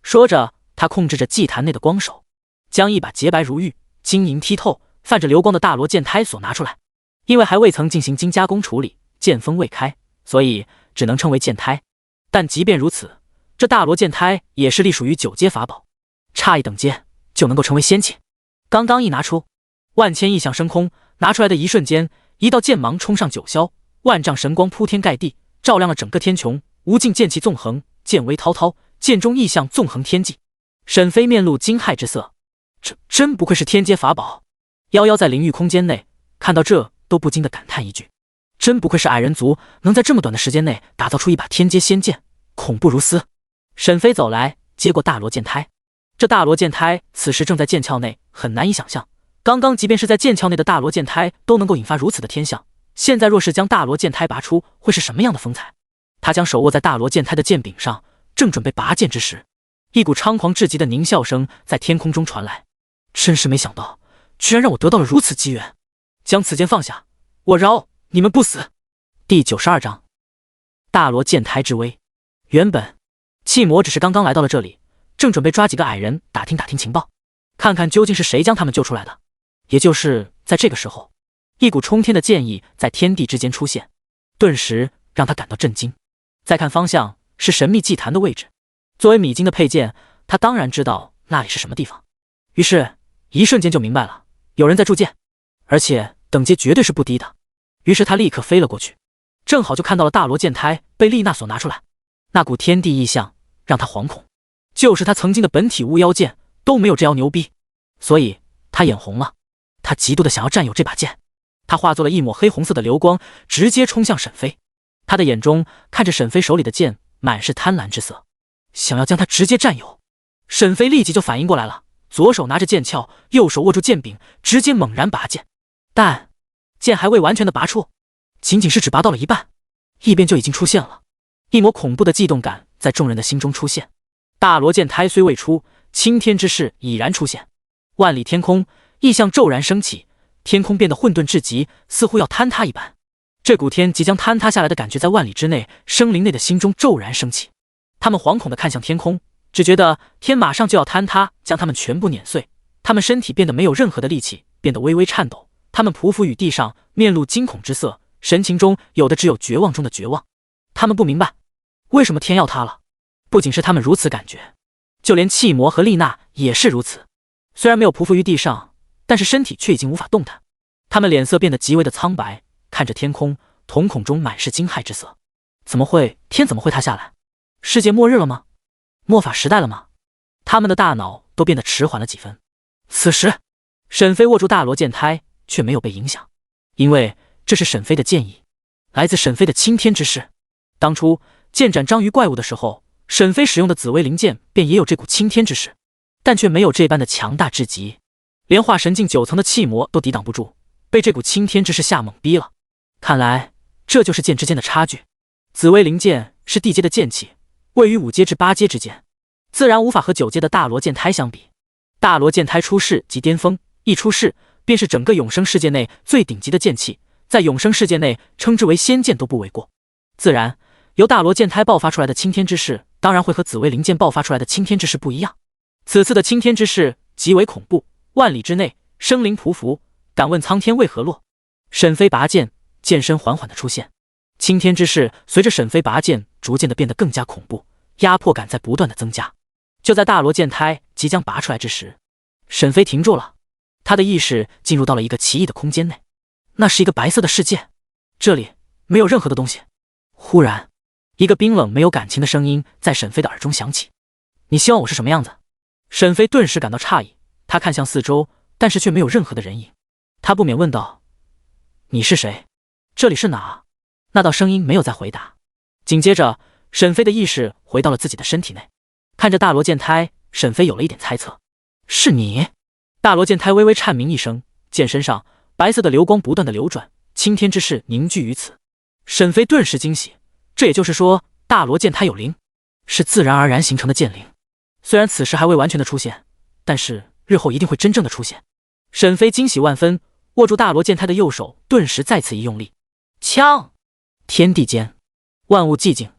说着，她控制着祭坛内的光手，将一把洁白如玉、晶莹剔透、泛着流光的大罗剑胎所拿出来。因为还未曾进行精加工处理，剑锋未开，所以只能称为剑胎。但即便如此，这大罗剑胎也是隶属于9阶法宝，差一等阶就能够成为仙器。刚刚一拿出，万千异象升空，拿出来的一瞬间，一道剑芒冲上九霄，万丈神光铺天盖地，照亮了整个天穹，无尽剑气纵横，剑威滔滔，剑中异象纵横天际。沈飞面露惊骇之色，这真不愧是天阶法宝。夭夭在灵域空间内看到这，都不禁的感叹一句：真不愧是矮人族，能在这么短的时间内打造出一把天阶仙剑，恐怖如斯。沈飞走来，接过大罗剑胎。这大罗剑胎此时正在剑鞘内，很难以想象，刚刚即便是在剑鞘内的大罗剑胎都能够引发如此的天象，现在若是将大罗剑胎拔出，会是什么样的风采？他将手握在大罗剑胎的剑柄上，正准备拔剑之时，一股猖狂至极的狞笑声在天空中传来。真是没想到，居然让我得到了如此机缘。将此剑放下，我饶你们不死。第92章，大罗剑胎之威。原本气魔只是刚刚来到了这里，正准备抓几个矮人打听打听情报，看看究竟是谁将他们救出来的。也就是在这个时候，一股冲天的剑意在天地之间出现，顿时让他感到震惊。再看方向，是神秘祭坛的位置。作为米津的佩剑，他当然知道那里是什么地方，于是一瞬间就明白了，有人在铸剑，而且等阶绝对是不低的。于是他立刻飞了过去，正好就看到了大罗剑胎被丽娜所拿出来。那股天地异象让他惶恐，就是他曾经的本体巫妖剑都没有这妖牛逼，所以他眼红了。他极度的想要占有这把剑，他化作了一抹黑红色的流光，直接冲向沈飞。他的眼中看着沈飞手里的剑，满是贪婪之色，想要将他直接占有。沈飞立即就反应过来了，左手拿着剑鞘，右手握住剑柄，直接猛然拔剑。但剑还未完全的拔出，仅仅是只拔到了一半，一边就已经出现了一抹恐怖的悸动感在众人的心中出现。大罗剑胎虽未出，青天之势已然出现。万里天空异象骤然升起，天空变得混沌至极，似乎要坍塌一般。这股天即将坍塌下来的感觉在万里之内，生灵内的心中骤然升起。他们惶恐地看向天空，只觉得天马上就要坍塌，将他们全部碾碎。他们身体变得没有任何的力气，变得微微颤抖。他们匍匐于地上，面露惊恐之色，神情中有的只有绝望中的绝望。他们不明白，为什么天要塌了。不仅是他们如此感觉，就连气魔和丽娜也是如此。虽然没有匍匐于地上，但是身体却已经无法动弹。他们脸色变得极为的苍白，看着天空，瞳孔中满是惊骇之色。天怎么会塌下来？世界末日了吗？末法时代了吗？他们的大脑都变得迟缓了几分。此时，沈飞握住大罗剑胎，却没有被影响，因为这是沈飞的剑意，来自沈飞的青天之势。当初剑斩章鱼怪物的时候，沈飞使用的紫薇灵剑便也有这股青天之势，但却没有这般的强大至极，连化神境9层的气魔都抵挡不住，被这股青天之势吓懵逼了。看来这就是剑之间的差距。紫薇灵剑是地阶的剑气，位于5阶至8阶之间，自然无法和9阶的大罗剑胎相比。大罗剑胎出世即巅峰，一出世便是整个永生世界内最顶级的剑气，在永生世界内称之为仙剑都不为过。自然，由大罗剑胎爆发出来的青天之势，当然会和紫薇灵剑爆发出来的青天之势不一样。此次的青天之事极为恐怖，万里之内生灵匍匐，敢问苍天为何落？沈飞拔剑，剑身缓缓的出现。青天之势随着沈飞拔剑逐渐的变得更加恐怖，压迫感在不断的增加。就在大罗剑胎即将拔出来之时，沈飞停住了，他的意识进入到了一个奇异的空间内，那是一个白色的世界，这里没有任何的东西。忽然，一个冰冷没有感情的声音在沈飞的耳中响起：“你希望我是什么样子？”沈飞顿时感到诧异，他看向四周，但是却没有任何的人影。他不免问道：“你是谁？这里是哪？”那道声音没有再回答。紧接着，沈飞的意识回到了自己的身体内，看着大罗剑胎，沈飞有了一点猜测：“是你？”大罗剑胎微微颤鸣一声，剑身上白色的流光不断的流转，青天之势凝聚于此。沈飞顿时惊喜，这也就是说，大罗剑胎有灵，是自然而然形成的剑灵。虽然此时还未完全的出现，但是日后一定会真正的出现。沈飞惊喜万分，握住大罗剑胎的右手顿时再次一用力，枪！天地间万物寂静，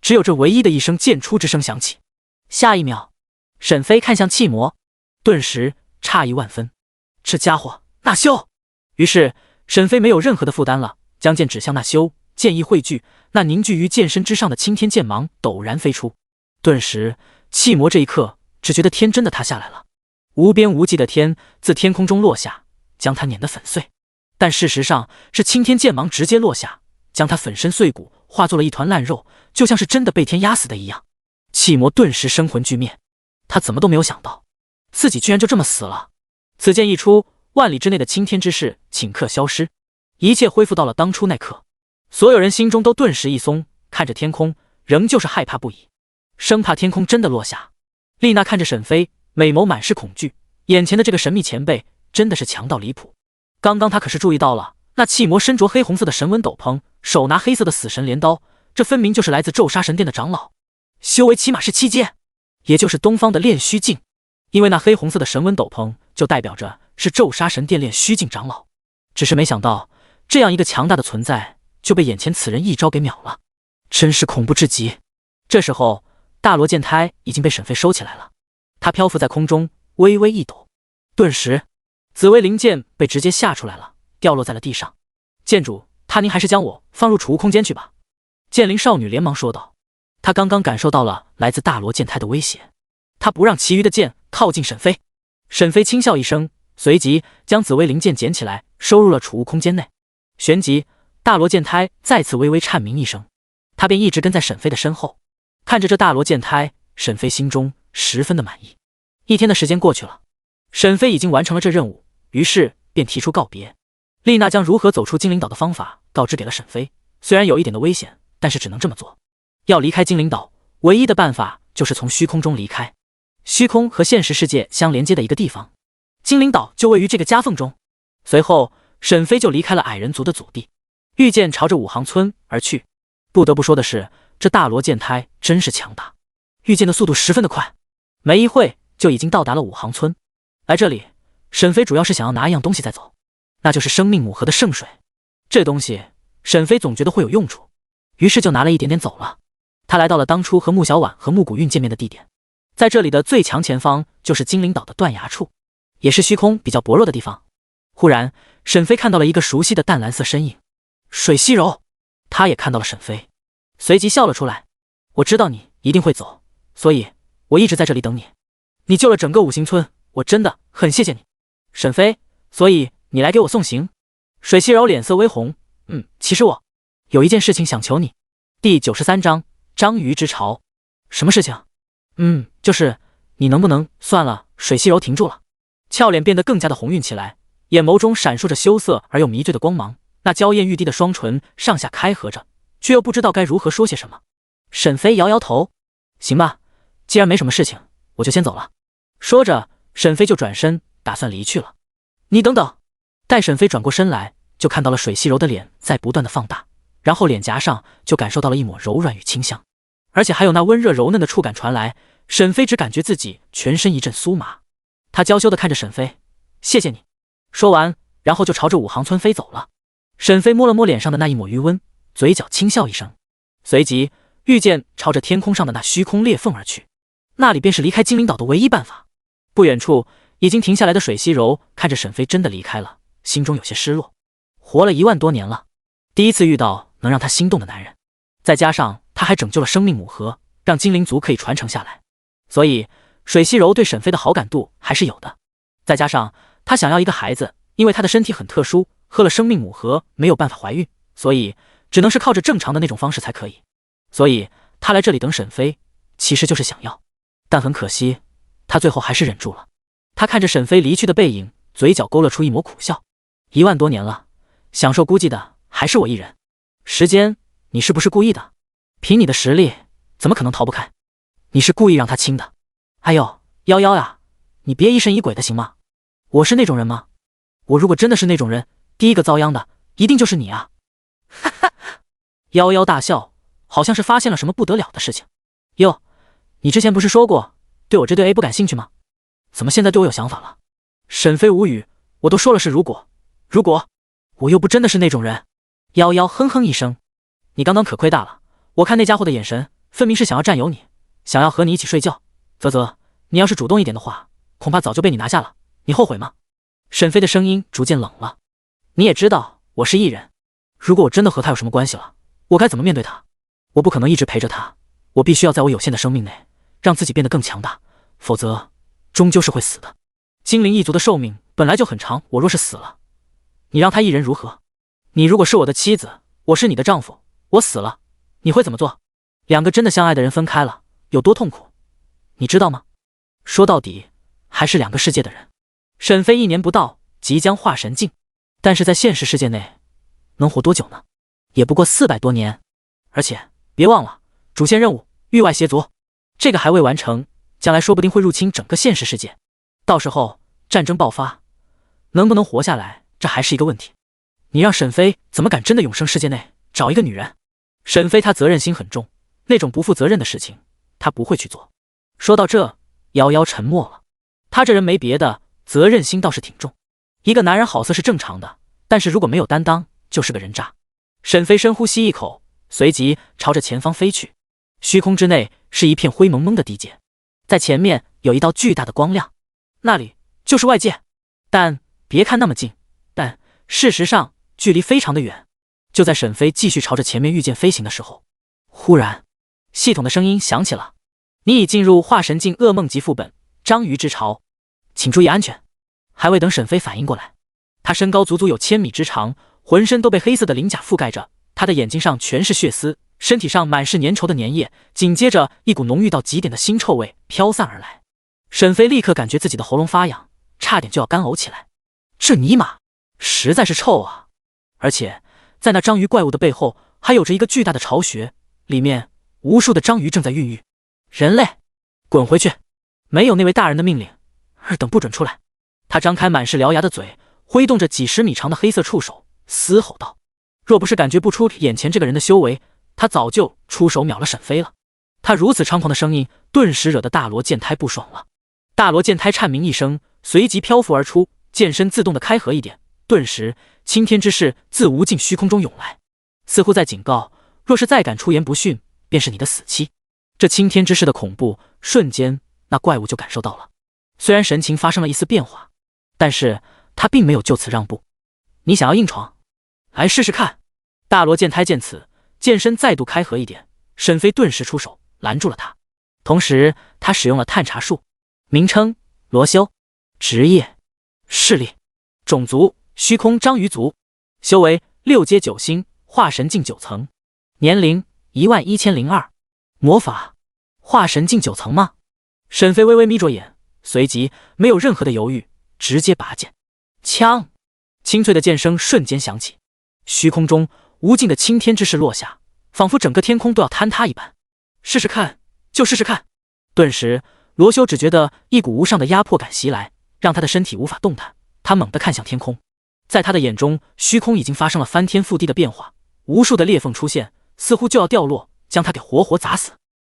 只有这唯一的一声剑出之声响起。下一秒，沈飞看向气魔，顿时诧异万分，这家伙纳修！于是沈飞没有任何的负担了，将剑指向纳修，剑意汇聚，那凝聚于剑身之上的青天剑芒陡然飞出。顿时，气魔这一刻只觉得天真的塌下来了，无边无际的天自天空中落下，将他碾得粉碎。但事实上是青天剑芒直接落下，将他粉身碎骨，化作了一团烂肉，就像是真的被天压死的一样。气魔顿时生魂俱灭，他怎么都没有想到，自己居然就这么死了。此剑一出，万里之内的青天之势顷刻消失，一切恢复到了当初那刻。所有人心中都顿时一松，看着天空，仍旧是害怕不已，生怕天空真的落下。丽娜看着沈飞，美眸满是恐惧，眼前的这个神秘前辈真的是强到离谱。刚刚他可是注意到了，那气魔身着黑红色的神纹斗篷，手拿黑色的死神镰刀，这分明就是来自咒杀神殿的长老，修为起码是7阶，也就是东方的炼虚境。因为那黑红色的神纹斗篷就代表着是咒杀神殿炼虚境长老。只是没想到，这样一个强大的存在就被眼前此人一招给秒了，真是恐怖至极。这时候，大罗剑胎已经被沈飞收起来了，他漂浮在空中，微微一抖，顿时紫薇灵剑被直接吓出来了，掉落在了地上。剑主，您还是将我放入储物空间去吧。剑灵少女连忙说道。她刚刚感受到了来自大罗剑胎的威胁，她不让其余的剑靠近沈飞。沈飞轻笑一声，随即将紫薇灵剑捡起来，收入了储物空间内。旋即，大罗剑胎再次微微颤鸣一声，他便一直跟在沈飞的身后。看着这大罗剑胎，沈飞心中十分的满意。一天的时间过去了，沈飞已经完成了这任务，于是便提出告别。丽娜将如何走出精灵岛的方法告知给了沈飞，虽然有一点的危险，但是只能这么做。要离开精灵岛，唯一的办法就是从虚空中离开。虚空和现实世界相连接的一个地方，精灵岛就位于这个夹缝中。随后，沈飞就离开了矮人族的祖地，御剑朝着武行村而去。不得不说的是，这大罗剑胎真是强大，御剑的速度十分的快，没一会就已经到达了武行村。来这里，沈飞主要是想要拿一样东西再走，那就是生命母河的圣水。这东西沈飞总觉得会有用处，于是就拿了一点点走了。他来到了当初和穆小婉和穆古韵见面的地点，在这里的最强前方就是精灵岛的断崖处，也是虚空比较薄弱的地方。忽然，沈飞看到了一个熟悉的淡蓝色身影，水西柔。他也看到了沈飞，随即笑了出来。我知道你一定会走，所以我一直在这里等你。你救了整个五行村，我真的很谢谢你，沈飞。所以你来给我送行？水西柔脸色微红。其实我有一件事情想求你。第93章章鱼之巢。什么事情？就是你能不能算了？水西柔停住了，俏脸变得更加的红晕起来，眼眸中闪烁着羞涩而又迷醉的光芒，那娇艳欲滴的双唇上下开合着，却又不知道该如何说些什么。沈飞摇摇头，行吧，既然没什么事情，我就先走了。说着，沈飞就转身打算离去了。你等等！待沈飞转过身来，就看到了水西柔的脸在不断的放大，然后脸颊上就感受到了一抹柔软与清香，而且还有那温热柔嫩的触感传来。沈飞只感觉自己全身一阵酥麻，他娇羞地看着沈飞，谢谢你。说完，然后就朝着武行村飞走了。沈飞摸了摸脸上的那一抹余温，嘴角轻笑一声，随即御剑朝着天空上的那虚空裂缝而去，那里便是离开精灵岛的唯一办法。不远处已经停下来的水西柔看着沈飞真的离开了，心中有些失落。活了1万多年了，第一次遇到能让他心动的男人，再加上他还拯救了生命母盒，让精灵族可以传承下来，所以水西柔对沈飞的好感度还是有的。再加上他想要一个孩子，因为他的身体很特殊，喝了生命母盒没有办法怀孕，所以只能是靠着正常的那种方式才可以。所以他来这里等沈飞，其实就是想要，但很可惜，他最后还是忍住了。他看着沈飞离去的背影，嘴角勾勒出一抹苦笑。1万多年了，享受孤寂的还是我一人。时间，你是不是故意的？凭你的实力，怎么可能逃不开？你是故意让他亲的。哎呦，夭夭呀，你别疑神疑鬼的行吗？我是那种人吗？我如果真的是那种人，第一个遭殃的一定就是你啊！哈哈，夭夭大笑，好像是发现了什么不得了的事情。哟，你之前不是说过对我这对 A 不感兴趣吗？怎么现在对我有想法了？沈飞无语，我都说了是如果，我又不真的是那种人。夭夭哼哼一声，你刚刚可亏大了，我看那家伙的眼神，分明是想要占有你，想要和你一起睡觉。啧，你要是主动一点的话，恐怕早就被你拿下了。你后悔吗？沈飞的声音逐渐冷了。你也知道我是异人，如果我真的和他有什么关系了，我该怎么面对他？我不可能一直陪着他，我必须要在我有限的生命内，让自己变得更强大，否则终究是会死的。精灵一族的寿命本来就很长，我若是死了，你让他一人如何？你如果是我的妻子，我是你的丈夫，我死了，你会怎么做？两个真的相爱的人分开了，有多痛苦，你知道吗？说到底，还是两个世界的人。沈飞1年不到即将化神境，但是在现实世界内能活多久呢？也不过400多年。而且别忘了主线任务域外邪族，这个还未完成，将来说不定会入侵整个现实世界，到时候战争爆发，能不能活下来，这还是一个问题。你让沈飞怎么敢真的永生世界内找一个女人？沈飞他责任心很重，那种不负责任的事情他不会去做。说到这，夭夭沉默了。他这人没别的，责任心倒是挺重。一个男人好色是正常的，但是如果没有担当，就是个人渣。沈飞深呼吸一口，随即朝着前方飞去。虚空之内是一片灰蒙蒙的地界，在前面有一道巨大的光亮，那里就是外界。但别看那么近，但事实上距离非常的远。就在沈飞继续朝着前面御剑飞行的时候，忽然系统的声音响起了：你已进入化神境噩梦级副本章鱼之巢，请注意安全。还未等沈飞反应过来，他身高足足有1000米之长，浑身都被黑色的鳞甲覆盖着，他的眼睛上全是血丝，身体上满是粘稠的粘液，紧接着一股浓郁到极点的腥臭味飘散而来。沈飞立刻感觉自己的喉咙发痒，差点就要干呕起来。这尼玛实在是臭啊！而且在那章鱼怪物的背后还有着一个巨大的巢穴，里面无数的章鱼正在孕育。人类，滚回去！没有那位大人的命令，尔等不准出来！他张开满是獠牙的嘴，挥动着几10米长的黑色触手，嘶吼道：若不是感觉不出眼前这个人的修为，他早就出手秒了沈飞了。他如此猖狂的声音顿时惹得大罗剑胎不爽了。大罗剑胎颤鸣一声，随即漂浮而出，剑身自动的开合一点，顿时青天之势自无尽虚空中涌来，似乎在警告：若是再敢出言不逊，便是你的死期。这青天之势的恐怖，瞬间那怪物就感受到了。虽然神情发生了一丝变化，但是他并没有就此让步。你想要硬闯？来试试看！大罗剑胎见此，剑身再度开合一点，沈飞顿时出手拦住了他，同时他使用了探查术，名称罗修，职业势力，种族虚空章鱼族，修为6阶9星，化神境9层，年龄11002，魔法化神境9层吗？沈飞微微眯着眼，随即没有任何的犹豫，直接拔剑，枪！清脆的剑声瞬间响起，虚空中无尽的青天之势落下，仿佛整个天空都要坍塌一般。试试看，就试试看！顿时，罗修只觉得一股无上的压迫感袭来，让他的身体无法动弹。他猛地看向天空，在他的眼中，虚空已经发生了翻天覆地的变化，无数的裂缝出现，似乎就要掉落，将他给活活砸死。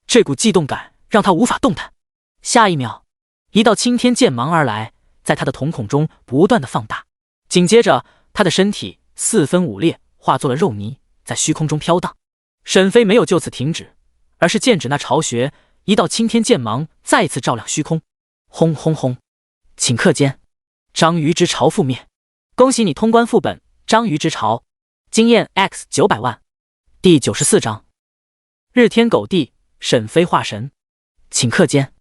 这股悸动感让他无法动弹。下一秒，一道青天剑芒而来，在他的瞳孔中不断的放大，紧接着他的身体4分5裂，化作了肉泥，在虚空中飘荡。沈飞没有就此停止，而是剑指那巢穴，一道青天剑芒再次照亮虚空。轰轰轰！请课间。章鱼之巢覆灭，恭喜你通关副本章鱼之巢，经验 X 900万。第94章，日天狗地沈飞化神，请课间。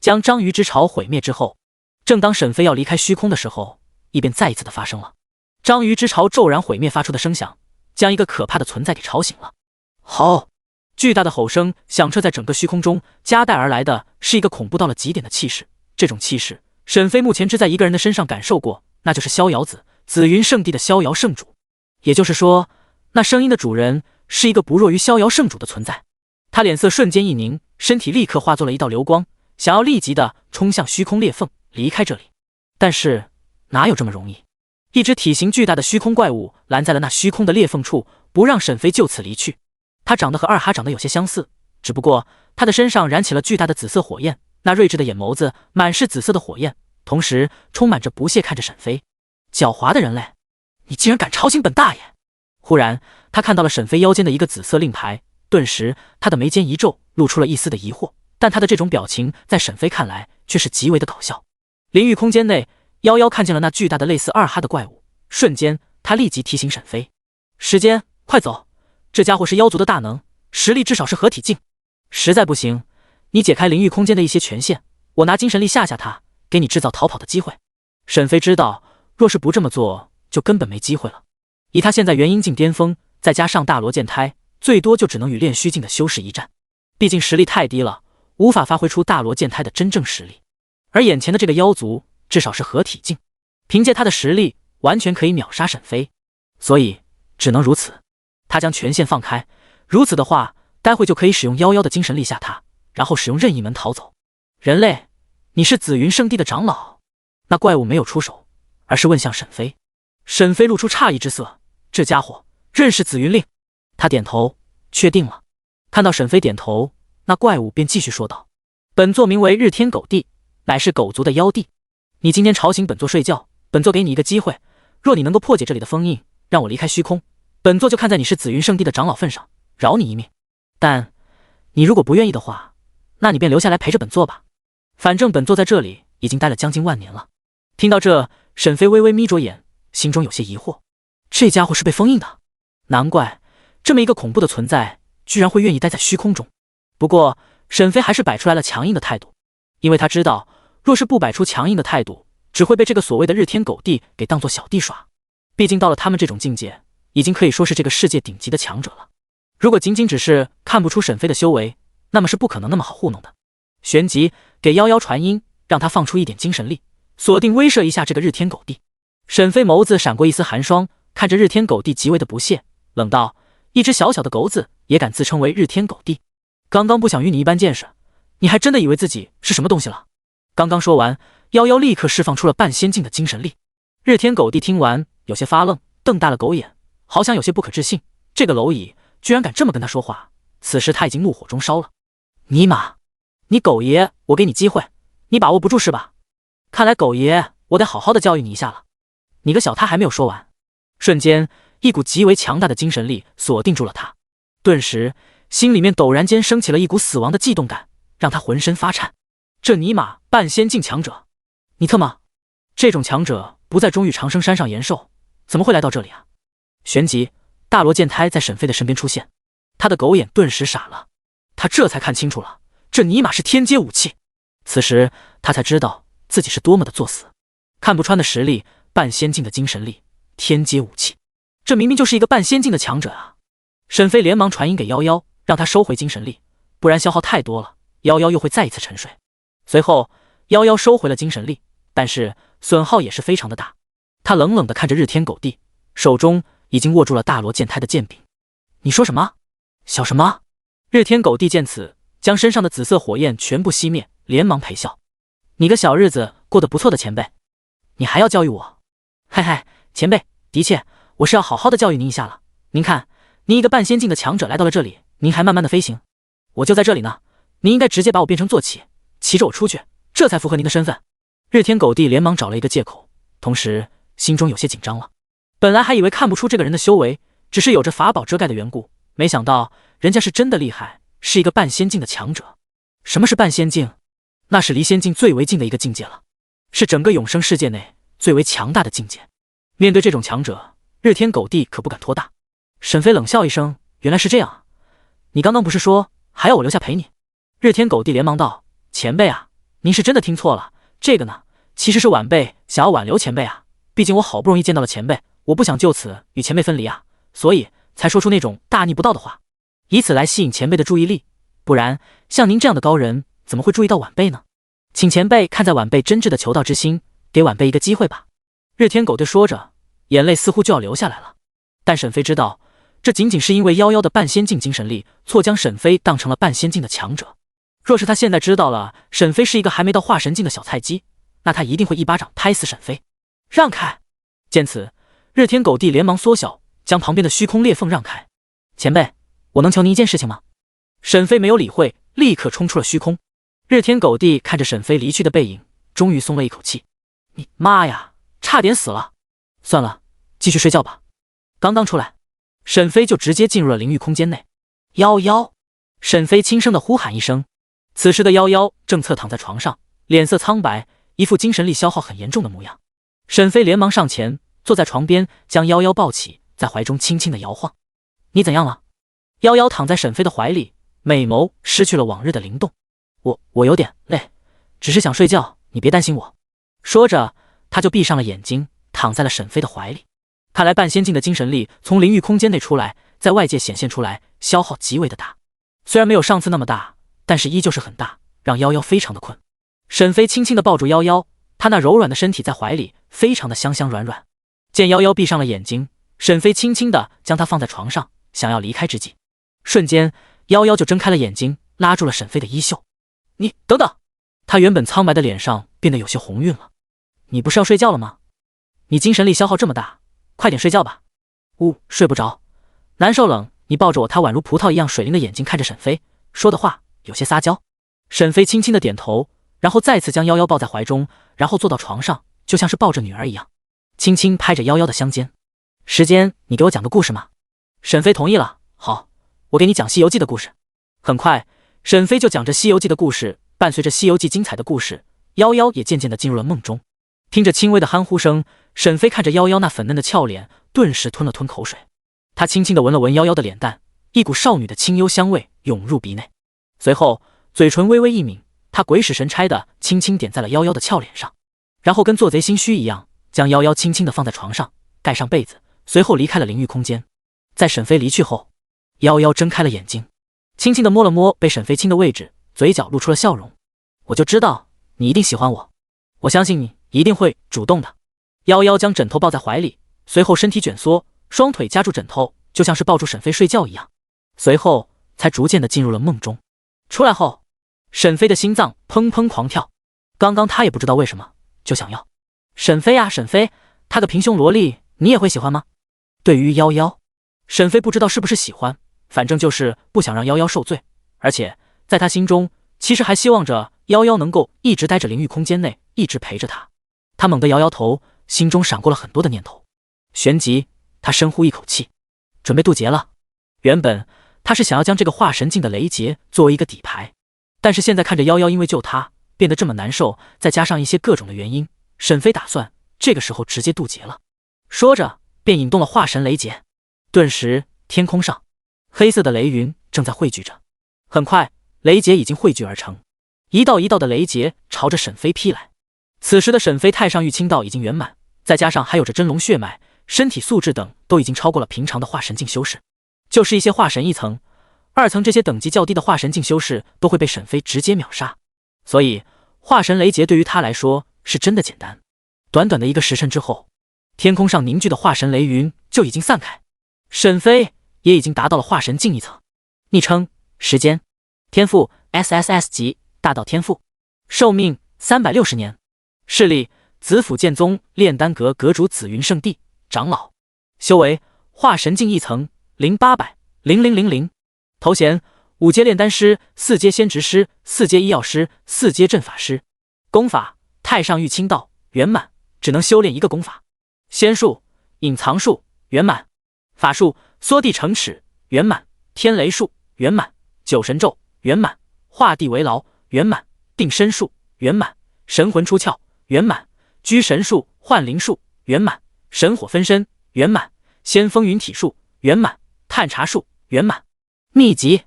将章鱼之巢毁灭之后，正当沈飞要离开虚空的时候，异变再一次的发生了。章鱼之巢骤然毁灭发出的声响，将一个可怕的存在给吵醒了。吼！巨大的吼声响彻在整个虚空中，夹带而来的是一个恐怖到了极点的气势。这种气势，沈飞目前只在一个人的身上感受过，那就是逍遥子，紫云圣地的逍遥圣主。也就是说，那声音的主人是一个不弱于逍遥圣主的存在。他脸色瞬间一凝，身体立刻化作了一道流光，想要立即的冲向虚空裂缝离开这里。但是哪有这么容易？一只体型巨大的虚空怪物拦在了那虚空的裂缝处，不让沈飞就此离去。他长得和二哈长得有些相似，只不过他的身上燃起了巨大的紫色火焰，那睿智的眼眸子满是紫色的火焰，同时充满着不屑看着沈飞。狡猾的人类，你竟然敢吵醒本大爷！忽然他看到了沈飞腰间的一个紫色令牌，顿时他的眉间一皱，露出了一丝的疑惑，但他的这种表情在沈飞看来却是极为的搞笑。灵域空间内，夭夭看见了那巨大的类似二哈的怪物，瞬间他立即提醒沈飞：时间，快走！这家伙是妖族的大能，实力至少是合体境。实在不行，你解开灵域空间的一些权限，我拿精神力吓吓他，给你制造逃跑的机会。沈飞知道，若是不这么做，就根本没机会了。以他现在元婴境巅峰，再加上大罗剑胎，最多就只能与炼虚境的修士一战，毕竟实力太低了，无法发挥出大罗剑胎的真正实力。而眼前的这个妖族至少是合体境，凭借他的实力完全可以秒杀沈飞，所以只能如此。他将权限放开，如此的话，待会就可以使用夭夭的精神力吓他，然后使用任意门逃走。人类，你是紫云圣地的长老？那怪物没有出手，而是问向沈飞。沈飞露出诧异之色，这家伙认识紫云令？他点头，确定了。看到沈飞点头，那怪物便继续说道：本座名为日天狗地，乃是狗族的妖帝。你今天吵醒本座睡觉，本座给你一个机会，若你能够破解这里的封印，让我离开虚空，本座就看在你是紫云圣地的长老份上，饶你一命。但你如果不愿意的话，那你便留下来陪着本座吧。反正本座在这里已经待了将近万年了。听到这，沈飞微微眯着眼，心中有些疑惑，这家伙是被封印的，难怪这么一个恐怖的存在居然会愿意待在虚空中。不过沈飞还是摆出来了强硬的态度，因为他知道，若是不摆出强硬的态度，只会被这个所谓的日天狗地给当作小弟耍。毕竟到了他们这种境界，已经可以说是这个世界顶级的强者了。如果仅仅只是看不出沈飞的修为，那么是不可能那么好糊弄的。旋即给夭夭传音，让他放出一点精神力，锁定威慑一下这个日天狗地。沈飞眸子闪过一丝寒霜，看着日天狗地极为的不屑，冷道：一只小小的狗子也敢自称为日天狗地？刚刚不想与你一般见识，你还真的以为自己是什么东西了？刚刚说完，夭夭立刻释放出了半仙境的精神力。日天狗地听完有些发愣，瞪大了狗眼，好像有些不可置信，这个蝼蚁居然敢这么跟他说话。此时他已经怒火中烧了。尼玛，你狗爷，我给你机会，你把握不住是吧？看来狗爷我得好好的教育你一下了。你个小他还没有说完，瞬间一股极为强大的精神力锁定住了他，顿时心里面陡然间升起了一股死亡的悸动感，让他浑身发颤。这尼玛半仙境强者，你特么，这种强者不在中域长生山上延寿，怎么会来到这里啊？旋即大罗剑胎在沈飞的身边出现，他的狗眼顿时傻了，他这才看清楚了，这尼玛是天阶武器。此时他才知道自己是多么的作死，看不穿的实力，半仙境的精神力，天阶武器，这明明就是一个半仙境的强者啊！沈飞连忙传音给夭夭，让他收回精神力，不然消耗太多了，夭夭又会再一次沉睡。随后夭夭收回了精神力，但是损耗也是非常的大。他冷冷地看着日天狗地，手中已经握住了大罗剑胎的剑柄。你说什么？小什么？日天狗地见此，将身上的紫色火焰全部熄灭，连忙陪笑：你个小日子过得不错的前辈，你还要教育我？嗨嗨，前辈，的确我是要好好的教育您一下了。您看，您一个半仙境的强者来到了这里，您还慢慢的飞行，我就在这里呢，您应该直接把我变成坐骑，骑着我出去，这才符合您的身份。日天狗地连忙找了一个借口，同时心中有些紧张了。本来还以为看不出这个人的修为，只是有着法宝遮盖的缘故，没想到人家是真的厉害，是一个半仙境的强者。什么是半仙境？那是离仙境最为近的一个境界了。是整个永生世界内最为强大的境界。面对这种强者，日天狗帝可不敢托大。沈飞冷笑一声，原来是这样啊，你刚刚不是说还要我留下陪你？日天狗帝连忙道，前辈啊，您是真的听错了，这个呢，其实是晚辈想要挽留前辈啊，毕竟我好不容易见到了前辈，我不想就此与前辈分离啊，所以才说出那种大逆不道的话，以此来吸引前辈的注意力，不然像您这样的高人怎么会注意到晚辈呢？请前辈看在晚辈真挚的求道之心，给晚辈一个机会吧。日天狗队说着，眼泪似乎就要流下来了。但沈飞知道，这仅仅是因为夭夭的半仙境精神力错将沈飞当成了半仙境的强者。若是他现在知道了沈飞是一个还没到化神境的小菜鸡，那他一定会一巴掌拍死沈飞。让开！见此，日天狗帝连忙缩小，将旁边的虚空裂缝让开。前辈，我能求您一件事情吗？沈飞没有理会，立刻冲出了虚空。日天狗帝看着沈飞离去的背影，终于松了一口气。你妈呀，差点死了！算了，继续睡觉吧。刚刚出来，沈飞就直接进入了灵域空间内。夭夭！沈飞轻声的呼喊一声。此时的夭夭正侧躺在床上，脸色苍白，一副精神力消耗很严重的模样。沈飞连忙上前，坐在床边，将夭夭抱起，在怀中轻轻的摇晃。你怎样了？夭夭躺在沈飞的怀里，美眸失去了往日的灵动。我有点累，只是想睡觉，你别担心我。说着，他就闭上了眼睛，躺在了沈飞的怀里。看来半仙境的精神力从灵域空间内出来，在外界显现出来，消耗极为的大。虽然没有上次那么大，但是依旧是很大，让夭夭非常的困。沈飞轻轻地抱住夭夭，他那柔软的身体在怀里非常的香香软软。见夭夭闭上了眼睛，沈飞轻轻地将她放在床上，想要离开之际，瞬间夭夭就睁开了眼睛，拉住了沈飞的衣袖。你等等！他原本苍白的脸上变得有些红晕了。你不是要睡觉了吗？你精神力消耗这么大，快点睡觉吧。睡不着，难受冷。你抱着我，他宛如葡萄一样水灵的眼睛看着沈飞，说的话有些撒娇。沈飞轻轻的点头，然后再次将夭夭抱在怀中，然后坐到床上，就像是抱着女儿一样，轻轻拍着夭夭的香肩。时间，你给我讲个故事吗？沈飞同意了。好，我给你讲《西游记》的故事。很快，沈飞就讲着《西游记》的故事，伴随着《西游记》精彩的故事，夭夭也渐渐的进入了梦中。听着轻微的鼾呼声，沈飞看着夭夭那粉嫩的俏脸，顿时吞了吞口水。他轻轻的闻了闻夭夭的脸蛋，一股少女的清幽香味涌入鼻内。随后，嘴唇微微一抿，他鬼使神差的轻轻点在了夭夭的俏脸上，然后跟做贼心虚一样，将夭夭轻轻的放在床上，盖上被子，随后离开了灵域空间。在沈飞离去后，夭夭睁开了眼睛，轻轻的摸了摸被沈飞亲的位置，嘴角露出了笑容。我就知道你一定喜欢我，我相信你一定会主动的。夭夭将枕头抱在怀里，随后身体卷缩，双腿夹住枕头，就像是抱住沈飞睡觉一样，随后才逐渐的进入了梦中。出来后，沈飞的心脏砰砰狂跳，刚刚他也不知道为什么就想要。沈飞啊沈飞，他个平胸萝莉你也会喜欢吗？对于夭夭，沈飞不知道是不是喜欢，反正就是不想让夭夭受罪，而且在他心中其实还希望着夭夭能够一直待着灵域空间内，一直陪着他。他猛地摇摇头，心中闪过了很多的念头，旋即他深呼一口气，准备渡劫了。原本他是想要将这个化神境的雷劫作为一个底牌，但是现在看着夭夭因为救他变得这么难受，再加上一些各种的原因，沈飞打算这个时候直接渡劫了。说着便引动了化神雷劫。顿时天空上黑色的雷云正在汇聚着，很快雷劫已经汇聚而成，一道一道的雷劫朝着沈飞劈来。此时的沈飞太上玉清道已经圆满，再加上还有着真龙血脉，身体素质等都已经超过了平常的化神境修士，就是一些化神1层、2层这些等级较低的化神境修士都会被沈飞直接秒杀，所以化神雷劫对于他来说是真的简单。短短的一个时辰之后，天空上凝聚的化神雷云就已经散开，沈飞也已经达到了化神境1层。昵称时间，天赋 SSS 级大道天赋，寿命360年，势力紫府剑宗炼丹阁阁主紫云圣地长老，修为化神境1层08000000，头衔5阶炼丹师、4阶仙职师、4阶医药师、4阶阵法师，功法太上玉清道圆满，只能修炼一个功法。仙术隐藏术圆满，法术缩地成尺圆满，天雷术圆满，九神咒圆满，画地为牢圆满，定身术圆满，神魂出窍圆满；居神术、幻灵术圆满；神火分身圆满；先风云体术圆满；探查术圆满。秘籍、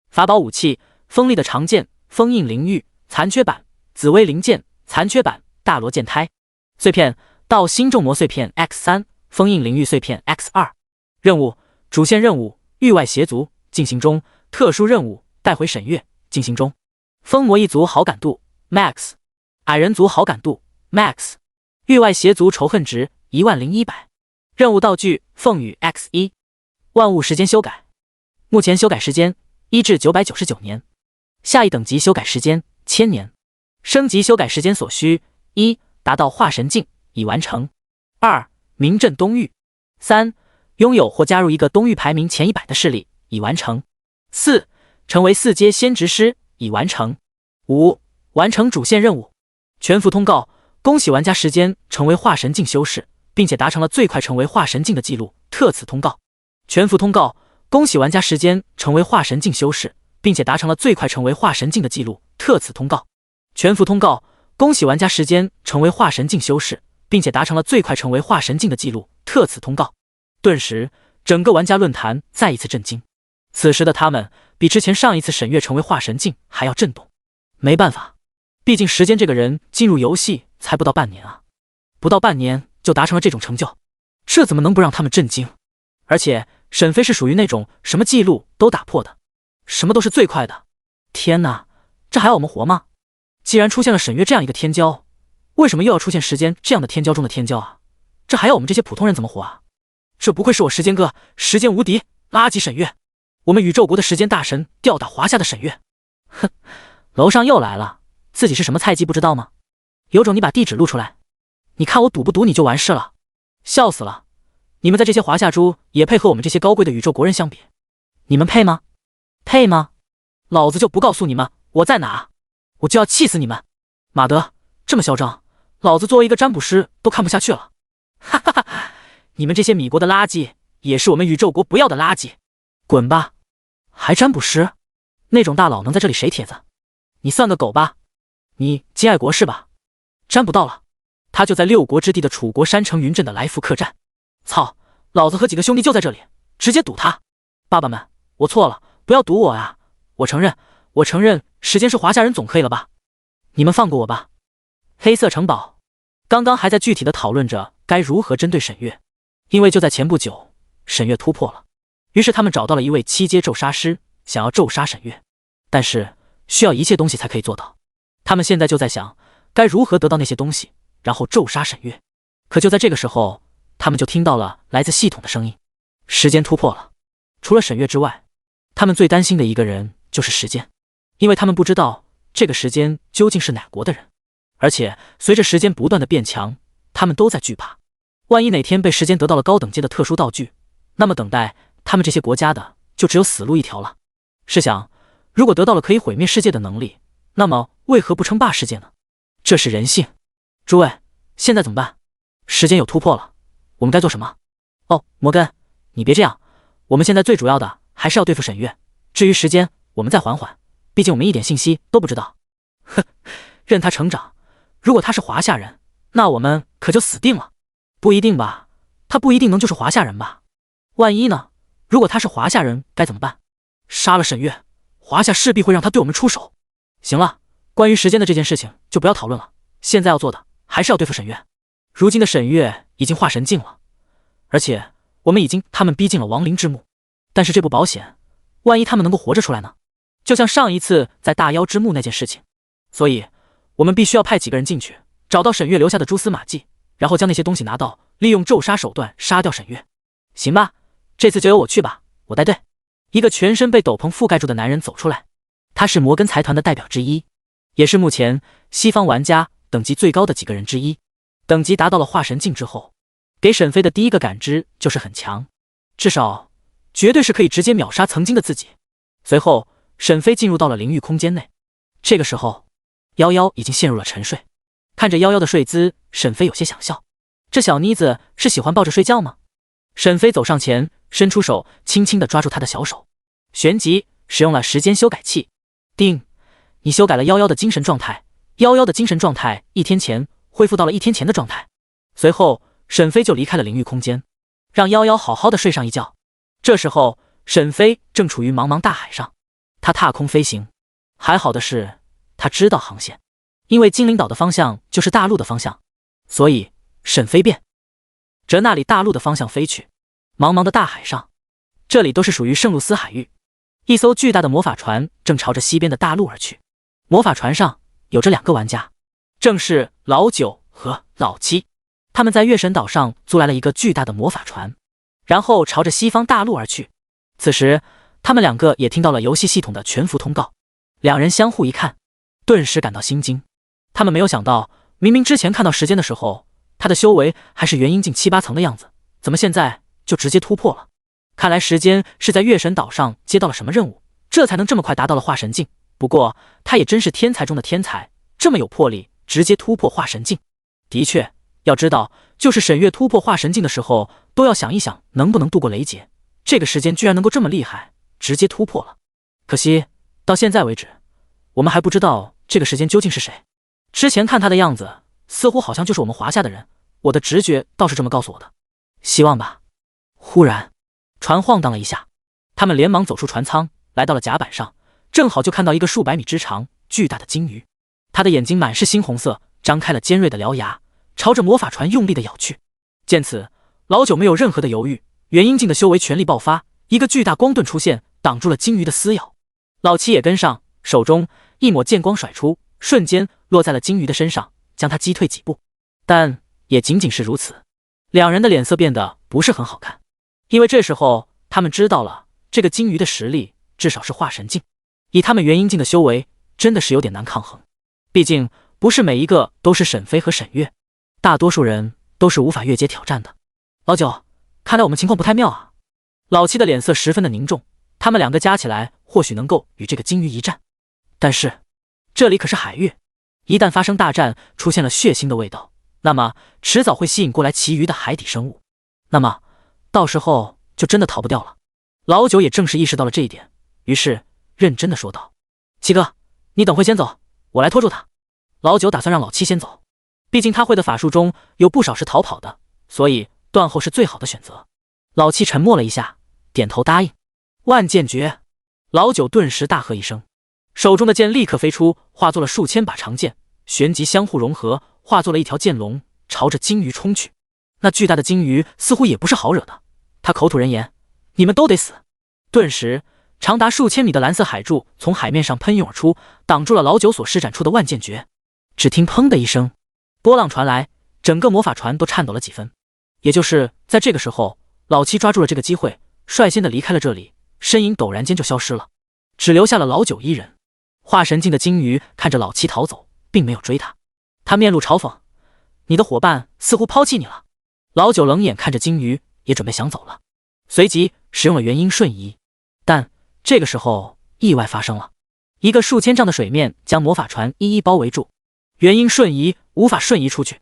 法宝、武器：锋利的长剑封印灵玉残缺版，紫薇灵剑残缺版，大罗剑胎。碎片：道心咒魔碎片 X3， 封印灵玉碎片 X2。任务：主线任务域外邪族进行中，特殊任务带回沈月进行中。风魔一族好感度 Max， 矮人族好感度 Max， 域外邪族仇恨值10100。任务道具凤羽 X1。万物时间修改，目前修改时间1至999年，下一等级修改时间1000年。升级修改时间所需： 1. 达到化神境已完成； 2. 名震东域； 3. 拥有或加入一个东域排名前100的势力已完成； 4. 成为4阶先执师已完成； 5. 完成主线任务。全服通告：恭喜玩家时间成为化神境修士，并且达成了最快成为化神境的记录，特此通告。全服通告：恭喜玩家时间成为化神境修士，并且达成了最快成为化神境的记录，特此通告。全服通告：恭喜玩家时间成为化神境修士，并且达成了最快成为化神境的记录，特此通告。顿时，整个玩家论坛再一次震惊。此时的他们比之前上一次沈月成为化神境还要震动。没办法，毕竟时间这个人进入游戏才不到半年啊，不到半年就达成了这种成就，这怎么能不让他们震惊？而且沈飞是属于那种什么记录都打破的，什么都是最快的。天哪，这还要我们活吗？既然出现了沈月这样一个天骄，为什么又要出现时间这样的天骄中的天骄啊？这还要我们这些普通人怎么活啊？这不愧是我时间哥，时间无敌，垃圾沈月，我们宇宙国的时间大神吊打华夏的沈月。哼，楼上又来了，自己是什么菜鸡不知道吗？有种你把地址录出来，你看我堵不堵你就完事了。笑死了，你们在这些华夏猪也配和我们这些高贵的宇宙国人相比？你们配吗？配吗？老子就不告诉你们我在哪，我就要气死你们！马德，这么嚣张，老子作为一个占卜师都看不下去了。哈哈哈，你们这些米国的垃圾，也是我们宇宙国不要的垃圾，滚吧！还占卜师？那种大佬能在这里谁帖子？你算个狗吧！你金爱国是吧？占卜到了，他就在六国之地的楚国山城云镇的来福客栈。操，老子和几个兄弟就在这里，直接堵他！爸爸们，我错了，不要堵我啊！我承认，时间是华夏人总可以了吧？你们放过我吧！黑色城堡刚刚还在具体的讨论着该如何针对沈月，因为就在前不久，沈月突破了，于是他们找到了一位7阶咒杀师，想要咒杀沈月，但是需要一切东西才可以做到。他们现在就在想该如何得到那些东西，然后咒杀沈月。可就在这个时候，他们就听到了来自系统的声音：时间突破了。除了沈月之外，他们最担心的一个人就是时间，因为他们不知道这个时间究竟是哪国的人，而且随着时间不断的变强，他们都在惧怕，万一哪天被时间得到了高等阶的特殊道具，那么等待他们这些国家的就只有死路一条了。试想，如果得到了可以毁灭世界的能力，那么为何不称霸世界呢？这是人性。诸位，现在怎么办？时间有突破了，我们该做什么？哦，摩根，你别这样，我们现在最主要的还是要对付沈月，至于时间，我们再缓缓，毕竟我们一点信息都不知道。哼，任他成长，如果他是华夏人，那我们可就死定了。不一定吧，他不一定能就是华夏人吧？万一呢？如果他是华夏人该怎么办？杀了沈月，华夏势必会让他对我们出手。行了，关于时间的这件事情就不要讨论了，现在要做的还是要对付沈月。如今的沈月已经化神境了，而且我们已经他们逼近了亡灵之墓，但是这不保险，万一他们能够活着出来呢？就像上一次在大妖之墓那件事情，所以我们必须要派几个人进去，找到沈月留下的蛛丝马迹，然后将那些东西拿到，利用咒杀手段杀掉沈月。行吧，这次就由我去吧，我带队。一个全身被斗篷覆盖住的男人走出来，他是摩根财团的代表之一，也是目前西方玩家等级最高的几个人之一。等级达到了化神境之后，给沈飞的第一个感知就是很强，至少绝对是可以直接秒杀曾经的自己。随后沈飞进入到了灵域空间内，这个时候夭夭已经陷入了沉睡。看着夭夭的睡姿，沈飞有些想笑，这小妮子是喜欢抱着睡觉吗？沈飞走上前，伸出手轻轻地抓住她的小手，旋即使用了时间修改器。叮，你修改了夭夭的精神状态，夭夭的精神状态1天前恢复到了1天前的状态。随后，沈飞就离开了灵域空间，让夭夭好好的睡上一觉。这时候，沈飞正处于茫茫大海上，他踏空飞行。还好的是，他知道航线，因为精灵岛的方向就是大陆的方向，所以沈飞便着那里大陆的方向飞去。茫茫的大海上，这里都是属于圣露丝海域。一艘巨大的魔法船正朝着西边的大陆而去。魔法船上有着2个玩家，正是老九和老七。他们在月神岛上租来了一个巨大的魔法船，然后朝着西方大陆而去。此时，他们2个也听到了游戏系统的全服通告。2人相互一看，顿时感到心惊。他们没有想到，明明之前看到时间的时候，他的修为还是元婴境7、8层的样子，怎么现在就直接突破了？看来时间是在月神岛上接到了什么任务，这才能这么快达到了化神境。不过他也真是天才中的天才，这么有魄力，直接突破化神境。的确，要知道，就是沈月突破化神境的时候，都要想一想能不能度过雷劫。这个时间居然能够这么厉害，直接突破了。可惜到现在为止，我们还不知道这个时间究竟是谁。之前看他的样子，似乎好像就是我们华夏的人，我的直觉倒是这么告诉我的。希望吧。忽然船晃荡了一下，他们连忙走出船舱，来到了甲板上，正好就看到一个数百米之长巨大的鲸鱼。他的眼睛满是猩红色，张开了尖锐的獠牙，朝着魔法船用力的咬去。见此，老九没有任何的犹豫，元婴境的修为全力爆发，一个巨大光盾出现，挡住了鲸鱼的撕咬。老七也跟上，手中一抹剑光甩出，瞬间落在了鲸鱼的身上，将它击退几步。但也仅仅是如此，2人的脸色变得不是很好看，因为这时候他们知道了这个鲸鱼的实力至少是化神境，以他们元婴境的修为，真的是有点难抗衡。毕竟不是每一个都是沈飞和沈月，大多数人都是无法越阶挑战的。老九，看来我们情况不太妙啊。老七的脸色十分的凝重，他们2个加起来或许能够与这个鲸鱼一战，但是这里可是海域，一旦发生大战，出现了血腥的味道，那么迟早会吸引过来其余的海底生物，那么到时候就真的逃不掉了。老九也正是意识到了这一点，于是认真的说道：七哥，你等会先走，我来拖住他。老九打算让老七先走，毕竟他会的法术中有不少是逃跑的，所以断后是最好的选择。老七沉默了一下，点头答应。万剑诀！老九顿时大喝一声，手中的剑立刻飞出，化作了数千把长剑，旋即相互融合，化作了一条剑龙，朝着鲸鱼冲去。那巨大的鲸鱼似乎也不是好惹的，他口吐人言：你们都得死！顿时长达数千米的蓝色海柱从海面上喷涌而出，挡住了老九所施展出的万剑诀。只听砰的一声，波浪传来，整个魔法船都颤抖了几分。也就是在这个时候，老七抓住了这个机会，率先的离开了这里，身影陡然间就消失了，只留下了老九一人。化神境的鲸鱼看着老七逃走，并没有追他，他面露嘲讽：你的伙伴似乎抛弃你了。老九冷眼看着鲸鱼，也准备想走了，随即使用了元婴瞬移。但这个时候意外发生了，一个数千丈的水面将魔法船一一包围住，元婴瞬移无法瞬移出去。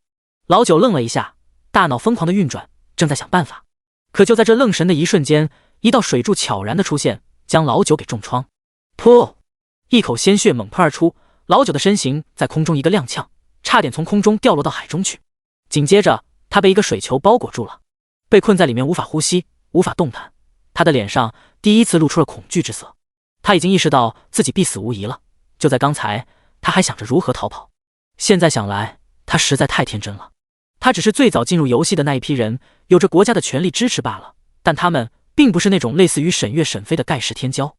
老九愣了一下，大脑疯狂的运转，正在想办法。可就在这愣神的一瞬间，一道水柱悄然的出现，将老九给重创。噗！一口鲜血猛喷而出，老九的身形在空中一个踉跄，差点从空中掉落到海中去。紧接着，他被一个水球包裹住了，被困在里面无法呼吸，无法动弹。他的脸上第一次露出了恐惧之色，他已经意识到自己必死无疑了。就在刚才，他还想着如何逃跑，现在想来，他实在太天真了。他只是最早进入游戏的那一批人，有着国家的全力支持罢了，但他们并不是那种类似于沈月、沈飞的盖世天骄，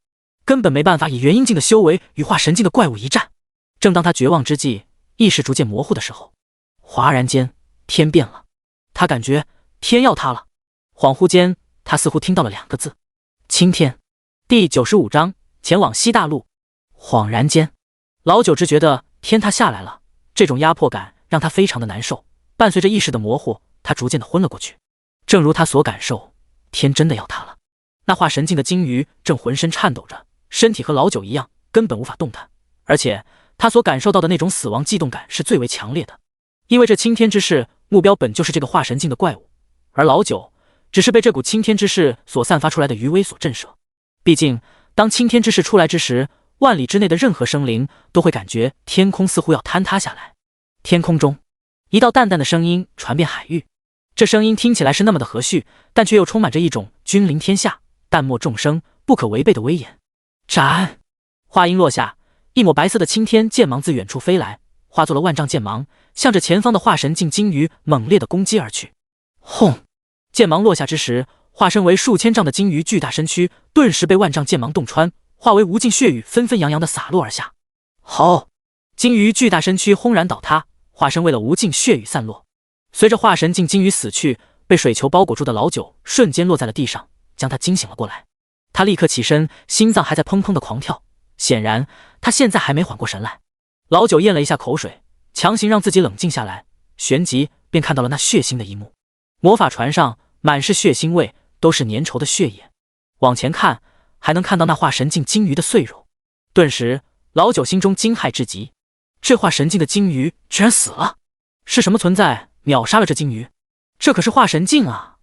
根本没办法以元婴境的修为与化神境的怪物一战。正当他绝望之际，意识逐渐模糊的时候，哗然间天变了，他感觉天要塌了。恍惚间，他似乎听到了2个字：青天。第95章前往西大陆。恍然间，老九只觉得天塌下来了，这种压迫感让他非常的难受，伴随着意识的模糊，他逐渐的昏了过去。正如他所感受，天真的要塌了。那化神境的鲸鱼正浑身颤抖着，身体和老九一样，根本无法动弹，而且他所感受到的那种死亡悸动感是最为强烈的。因为这青天之势目标本就是这个化神境的怪物，而老九只是被这股青天之势所散发出来的余威所震慑。毕竟当青天之势出来之时，万里之内的任何生灵都会感觉天空似乎要坍塌下来。天空中一道淡淡的声音传遍海域。这声音听起来是那么的和煦，但却又充满着一种君临天下、淡漠众生、不可违背的威严。斩！话音落下，一抹白色的青天剑芒自远处飞来，化作了万丈剑芒，向着前方的化神境鲸鱼猛烈的攻击而去。轰！剑芒落下之时，化身为数千丈的鲸鱼巨大身躯顿时被万丈剑芒洞穿，化为无尽血雨纷纷扬扬的洒落而下。吼！鲸鱼巨大身躯轰然倒塌，化身为了无尽血雨散落。随着化神境鲸鱼死去，被水球包裹住的老九瞬间落在了地上，将他惊醒了过来。他立刻起身，心脏还在砰砰的狂跳，显然他现在还没缓过神来。老九咽了一下口水，强行让自己冷静下来，旋即便看到了那血腥的一幕。魔法船上满是血腥味，都是粘稠的血液。往前看，还能看到那化神境鲸鱼的碎肉。顿时，老九心中惊骇至极，这化神境的鲸鱼居然死了！是什么存在秒杀了这鲸鱼？这可是化神境啊！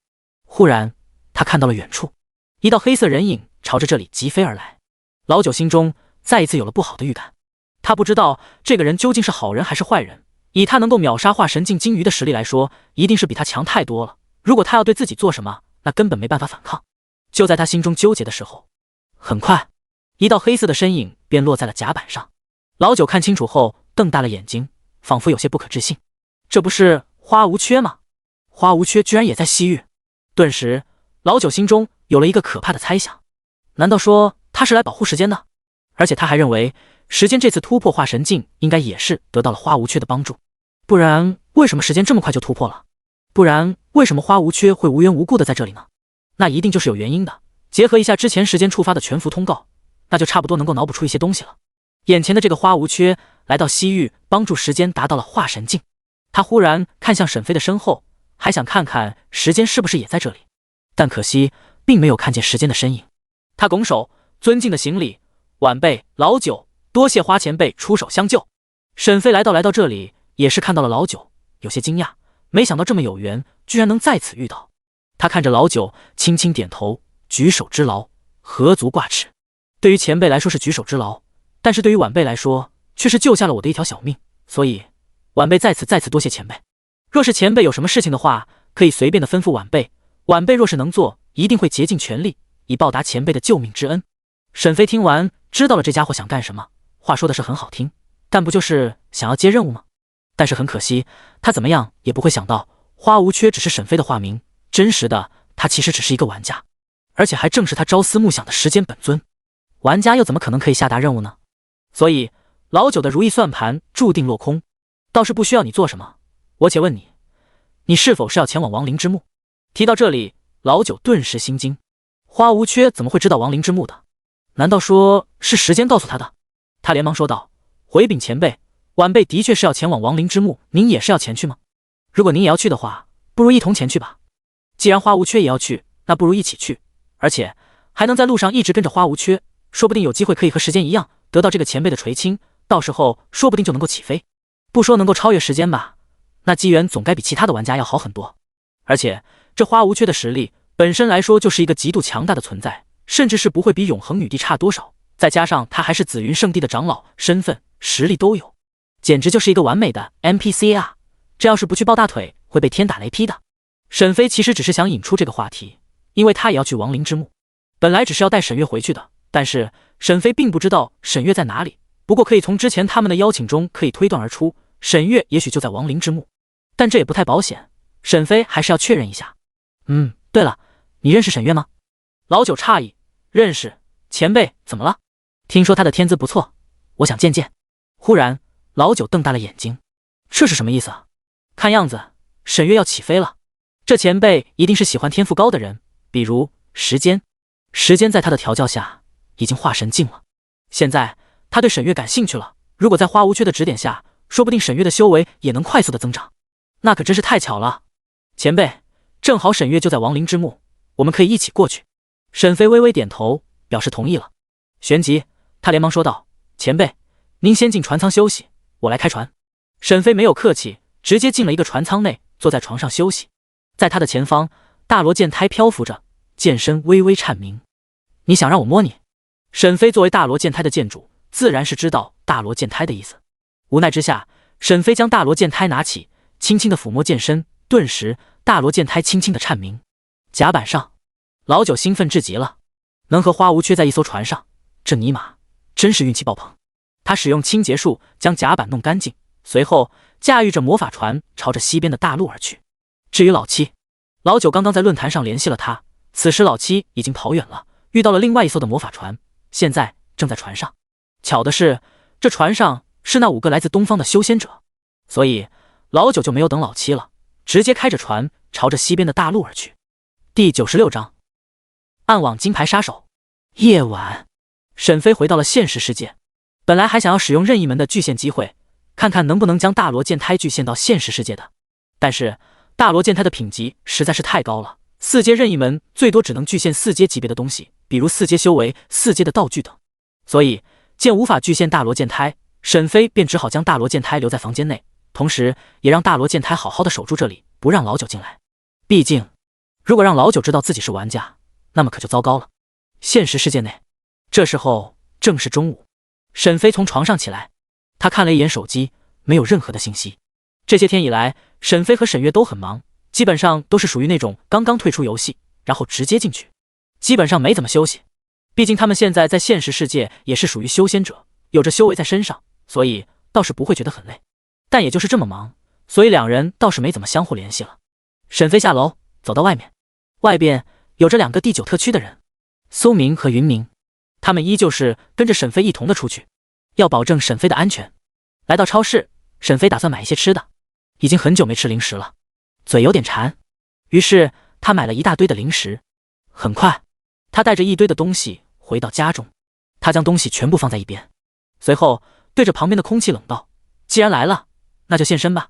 忽然，他看到了远处一道黑色人影朝着这里疾飞而来。老九心中再一次有了不好的预感。他不知道这个人究竟是好人还是坏人，以他能够秒杀化神境鲸鱼的实力来说，一定是比他强太多了。如果他要对自己做什么，那根本没办法反抗。就在他心中纠结的时候，很快一道黑色的身影便落在了甲板上。老九看清楚后瞪大了眼睛，仿佛有些不可置信。这不是花无缺吗？花无缺居然也在西域。顿时，老九心中有了一个可怕的猜想，难道说他是来保护时间的？而且他还认为时间这次突破化神境应该也是得到了花无缺的帮助，不然为什么时间这么快就突破了？不然为什么花无缺会无缘无故的在这里呢？那一定就是有原因的。结合一下之前时间触发的全服通告，那就差不多能够脑补出一些东西了。眼前的这个花无缺来到西域帮助时间达到了化神境。他忽然看向沈飞的身后，还想看看时间是不是也在这里，但可惜并没有看见时间的身影。他拱手尊敬的行礼，晚辈老九多谢花前辈出手相救。沈飞来到这里也是看到了老九，有些惊讶，没想到这么有缘，居然能在此遇到。他看着老九轻轻点头，举手之劳，何足挂齿。对于前辈来说是举手之劳，但是对于晚辈来说却是救下了我的一条小命，所以晚辈在此多谢前辈。若是前辈有什么事情的话，可以随便的吩咐晚辈，晚辈若是能做，一定会竭尽全力以报答前辈的救命之恩。沈飞听完知道了这家伙想干什么，话说的是很好听，但不就是想要接任务吗？但是很可惜，他怎么样也不会想到花无缺只是沈飞的化名，真实的他其实只是一个玩家，而且还正是他朝思暮想的时间本尊。玩家又怎么可能可以下达任务呢？所以老九的如意算盘注定落空。倒是不需要你做什么，我且问你，你是否是要前往亡灵之墓？提到这里，老九顿时心惊，花无缺怎么会知道亡灵之墓的？难道说是时间告诉他的？他连忙说道，回禀前辈，晚辈的确是要前往亡灵之墓，您也是要前去吗？如果您也要去的话，不如一同前去吧。既然花无缺也要去，那不如一起去，而且还能在路上一直跟着花无缺，说不定有机会可以和时间一样得到这个前辈的垂青，到时候说不定就能够起飞。不说能够超越时间吧，那机缘总该比其他的玩家要好很多。而且这花无缺的实力本身来说就是一个极度强大的存在，甚至是不会比永恒女帝差多少，再加上他还是紫云圣地的长老，身份实力都有，简直就是一个完美的 NPC 啊！这要是不去抱大腿会被天打雷劈的。沈飞其实只是想引出这个话题，因为他也要去亡灵之墓，本来只是要带沈月回去的，但是沈飞并不知道沈月在哪里，不过可以从之前他们的邀请中可以推断而出，沈月也许就在亡灵之墓，但这也不太保险，沈飞还是要确认一下。对了，你认识沈月吗？老九诧异，认识，前辈怎么了？听说他的天资不错，我想见见。忽然老九瞪大了眼睛，这是什么意思啊？看样子沈月要起飞了，这前辈一定是喜欢天赋高的人，比如时间在他的调教下已经化神境了，现在他对沈月感兴趣了，如果在花无缺的指点下，说不定沈月的修为也能快速的增长，那可真是太巧了。前辈，正好沈月就在亡灵之墓，我们可以一起过去。沈飞微微点头表示同意了，旋即他连忙说道，前辈您先进船舱休息，我来开船。沈飞没有客气，直接进了一个船舱内，坐在床上休息。在他的前方，大罗剑胎漂浮着，剑身微微颤鸣。你想让我摸你？沈飞作为大罗剑胎的剑主，自然是知道大罗剑胎的意思。无奈之下，沈飞将大罗剑胎拿起，轻轻的抚摸剑身，顿时大罗剑胎轻轻的颤鸣。甲板上，老九兴奋至极了，能和花无缺在一艘船上，这尼玛真是运气爆棚。他使用清洁术将甲板弄干净，随后驾驭着魔法船朝着西边的大陆而去。至于老七，老九刚刚在论坛上联系了他，此时老七已经跑远了，遇到了另外一艘的魔法船，现在正在船上。巧的是，这船上是那5个来自东方的修仙者，所以老九就没有等老七了，直接开着船朝着西边的大陆而去。第96章暗网金牌杀手。夜晚，沈飞回到了现实世界，本来还想要使用任意门的巨献机会，看看能不能将大罗剑胎巨献到现实世界的，但是大罗剑胎的品级实在是太高了，4阶任意门最多只能巨献4阶级别的东西，比如4阶修为、4阶的道具等，所以见无法巨献大罗剑胎，沈飞便只好将大罗剑胎留在房间内，同时也让大罗剑胎好好的守住这里，不让老九进来。毕竟如果让老九知道自己是玩家，那么可就糟糕了。现实世界内，这时候正是中午，沈飞从床上起来，他看了一眼手机，没有任何的信息。这些天以来，沈飞和沈月都很忙，基本上都是属于那种刚刚退出游戏，然后直接进去，基本上没怎么休息。毕竟他们现在在现实世界也是属于修仙者，有着修为在身上，所以倒是不会觉得很累。但也就是这么忙，所以两人倒是没怎么相互联系了。沈飞下楼，走到外面，外边有着2个第9特区的人，苏明和云明，他们依旧是跟着沈飞一同的出去，要保证沈飞的安全。来到超市，沈飞打算买一些吃的，已经很久没吃零食了，嘴有点馋，于是他买了一大堆的零食。很快，他带着一堆的东西回到家中，他将东西全部放在一边，随后对着旁边的空气冷道：既然来了，那就现身吧。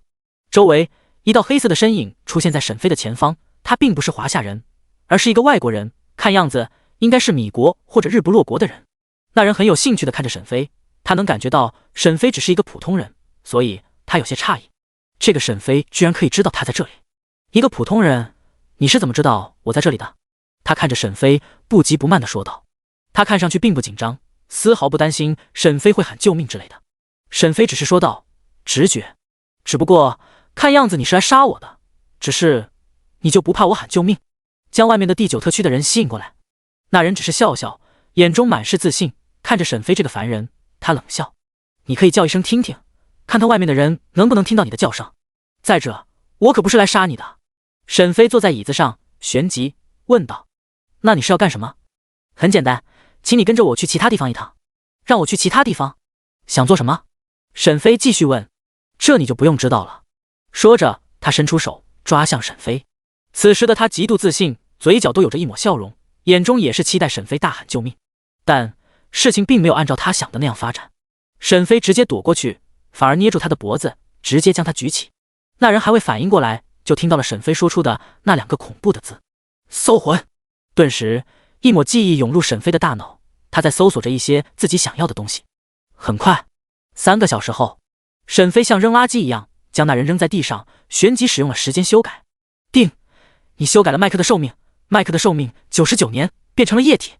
周围一道黑色的身影出现在沈飞的前方，他并不是华夏人，而是一个外国人，看样子应该是米国或者日不落国的人。那人很有兴趣地看着沈飞，他能感觉到沈飞只是一个普通人，所以他有些诧异，这个沈飞居然可以知道他在这里。一个普通人，你是怎么知道我在这里的？他看着沈飞，不急不慢地说道。他看上去并不紧张，丝毫不担心沈飞会喊救命之类的。沈飞只是说道：直觉，只不过看样子你是来杀我的，只是你就不怕我喊救命？将外面的第9特区的人吸引过来。那人只是笑笑，眼中满是自信，看着沈飞这个凡人，他冷笑：你可以叫一声听听，看看外面的人能不能听到你的叫声。再者，我可不是来杀你的。沈飞坐在椅子上旋即问道：那你是要干什么？很简单，请你跟着我去其他地方一趟。让我去其他地方？想做什么？沈飞继续问。这你就不用知道了。说着，他伸出手抓向沈飞。此时的他极度自信，嘴角都有着一抹笑容，眼中也是期待沈飞大喊救命。但事情并没有按照他想的那样发展，沈飞直接躲过去，反而捏住他的脖子，直接将他举起。那人还未反应过来，就听到了沈飞说出的那2个恐怖的字：搜魂。顿时一抹记忆涌入沈飞的大脑，他在搜索着一些自己想要的东西。很快，3个小时后，沈飞像扔垃圾一样将那人扔在地上，旋即使用了时间修改。定，你修改了麦克的寿命，麦克的寿命99年，变成了液体。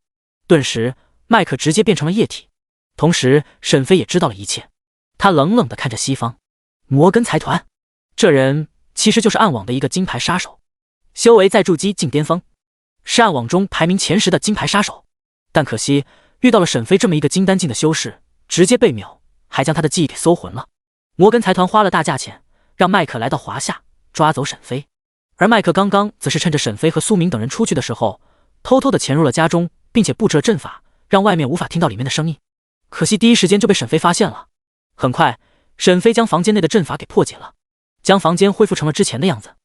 顿时麦克直接变成了液体。同时沈飞也知道了一切，他冷冷地看着西方。摩根财团，这人其实就是暗网的一个金牌杀手，修为在筑基近巅峰，是暗网中排名前10的金牌杀手。但可惜遇到了沈飞这么一个金丹境的修士，直接被秒，还将他的记忆给搜魂了。摩根财团花了大价钱让麦克来到华夏抓走沈飞，而麦克刚刚则是趁着沈飞和苏明等人出去的时候，偷偷地潜入了家中，并且布置了阵法，让外面无法听到里面的声音。可惜第一时间就被沈飞发现了。很快，沈飞将房间内的阵法给破解了，将房间恢复成了之前的样子。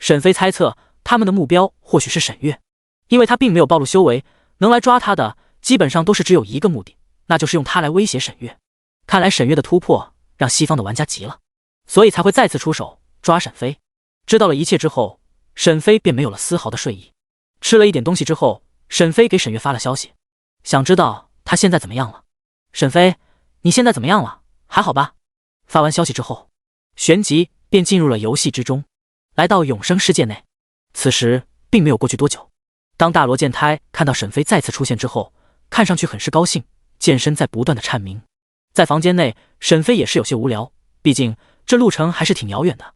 沈飞猜测他们的目标或许是沈月，因为他并没有暴露修为，能来抓他的基本上都是只有一个目的，那就是用他来威胁沈月。看来沈月的突破让西方的玩家急了，所以才会再次出手抓沈飞。知道了一切之后，沈飞便没有了丝毫的睡意。吃了一点东西之后，沈飞给沈月发了消息，想知道他现在怎么样了。沈飞，你现在怎么样了？还好吧？发完消息之后，旋即便进入了游戏之中，来到永生世界内。此时并没有过去多久，当大罗剑胎看到沈飞再次出现之后，看上去很是高兴，剑身在不断的颤鸣。在房间内，沈飞也是有些无聊，毕竟这路程还是挺遥远的。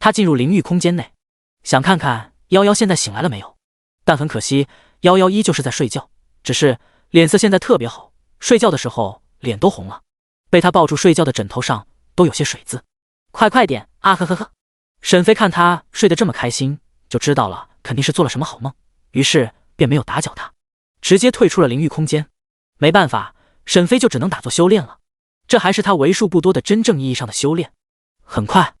他进入灵域空间内，想看看夭夭现在醒来了没有，但很可惜，夭夭依旧是在睡觉，只是脸色现在特别好，睡觉的时候脸都红了，被他抱住睡觉的枕头上都有些水渍。快点啊呵呵呵！沈飞看他睡得这么开心，就知道了肯定是做了什么好梦，于是便没有打搅他，直接退出了灵域空间。没办法，沈飞就只能打坐修炼了，这还是他为数不多的真正意义上的修炼。很快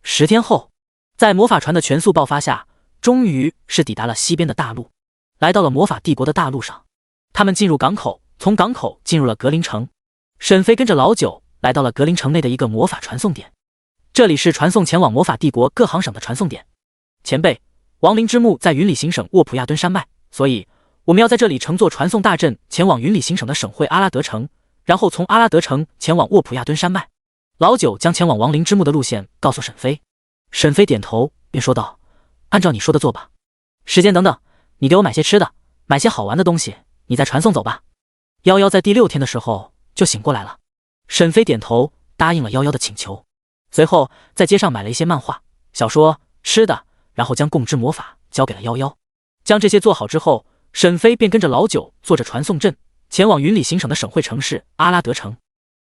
，10天后，在魔法船的全速爆发下，终于是抵达了西边的大陆，来到了魔法帝国的大陆上。他们进入港口，从港口进入了格林城。沈飞跟着老九来到了格林城内的一个魔法传送点，这里是传送前往魔法帝国各行省的传送点。前辈，亡灵之墓在云里行省沃普亚敦山脉，所以我们要在这里乘坐传送大阵前往云里行省的省会阿拉德城，然后从阿拉德城前往沃普亚敦山脉。老九将前往亡灵之墓的路线告诉沈飞。沈飞点头便说道：按照你说的做吧。时间等等，你给我买些吃的，买些好玩的东西，你再传送走吧。夭夭在第6天的时候就醒过来了。沈飞点头答应了夭夭的请求，随后在街上买了一些漫画、小说、吃的，然后将共知魔法交给了夭夭。将这些做好之后，沈飞便跟着老九坐着传送阵前往云里行省的省会城市阿拉德城。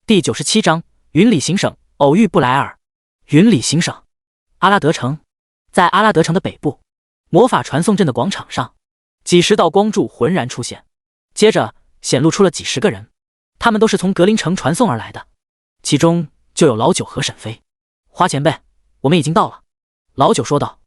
第97章云里行省偶遇布莱尔。云里行省阿拉德城，在阿拉德城的北部，魔法传送阵的广场上，几十道光柱浑然出现，接着显露出了几十个人，他们都是从格林城传送而来的，其中就有老九和沈飞。花前辈，我们已经到了。老九说道。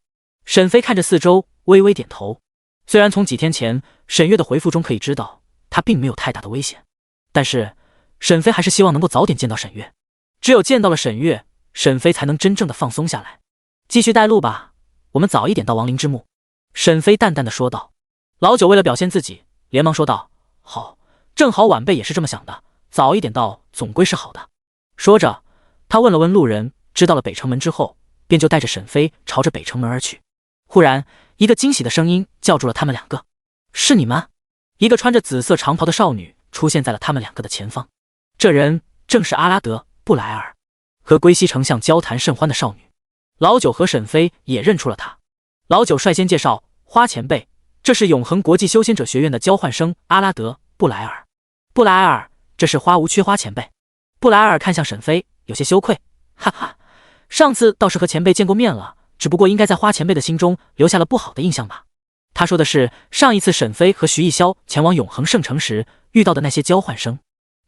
沈飞看着四周，微微点头。虽然从几天前沈月的回复中可以知道他并没有太大的危险，但是沈飞还是希望能够早点见到沈月，只有见到了沈月，沈飞才能真正的放松下来。继续带路吧，我们早一点到亡灵之墓。沈飞淡淡的说道。老九为了表现自己，连忙说道：好，正好晚辈也是这么想的，早一点到总归是好的。说着，他问了问路人，知道了北城门之后，便就带着沈飞朝着北城门而去。忽然，一个惊喜的声音叫住了他们两个：是你们！一个穿着紫色长袍的少女出现在了他们两个的前方，这人正是阿拉德·布莱尔，和归西丞相交谈甚欢的少女。老九和沈飞也认出了他。老九率先介绍：花前辈，这是永恒国际修仙者学院的交换生阿拉德·布莱尔。布莱尔，这是花无缺花前辈。布莱尔看向沈飞，有些羞愧，哈哈，上次倒是和前辈见过面了，只不过应该在花前辈的心中留下了不好的印象吧。他说的是上一次沈飞和徐艺潇前往永恒圣城时遇到的那些交换生，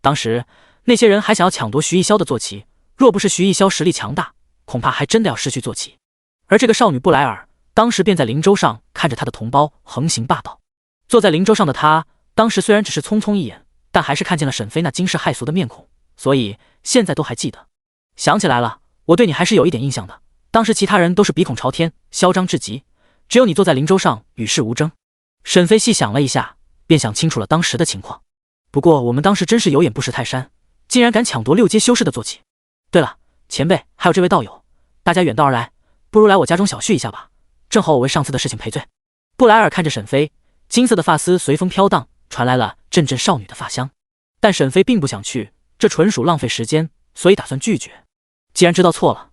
当时那些人还想要抢夺徐艺潇的坐骑，若不是徐艺潇实力强大，恐怕还真的要失去坐骑。而这个少女布莱尔当时便在灵舟上看着他的同胞横行霸道。坐在灵舟上的他当时虽然只是匆匆一眼，但还是看见了沈飞那惊世骇俗的面孔，所以现在都还记得。想起来了，我对你还是有一点印象的，当时其他人都是鼻孔朝天，嚣张至极，只有你坐在灵舟上与世无争。沈飞细想了一下，便想清楚了当时的情况。不过我们当时真是有眼不识泰山，竟然敢抢夺6阶修士的坐骑。对了，前辈还有这位道友，大家远道而来，不如来我家中小叙一下吧，正好我为上次的事情赔罪。布莱尔看着沈飞，金色的发丝随风飘荡，传来了阵阵少女的发香。但沈飞并不想去，这纯属浪费时间，所以打算拒绝。既然知道错了，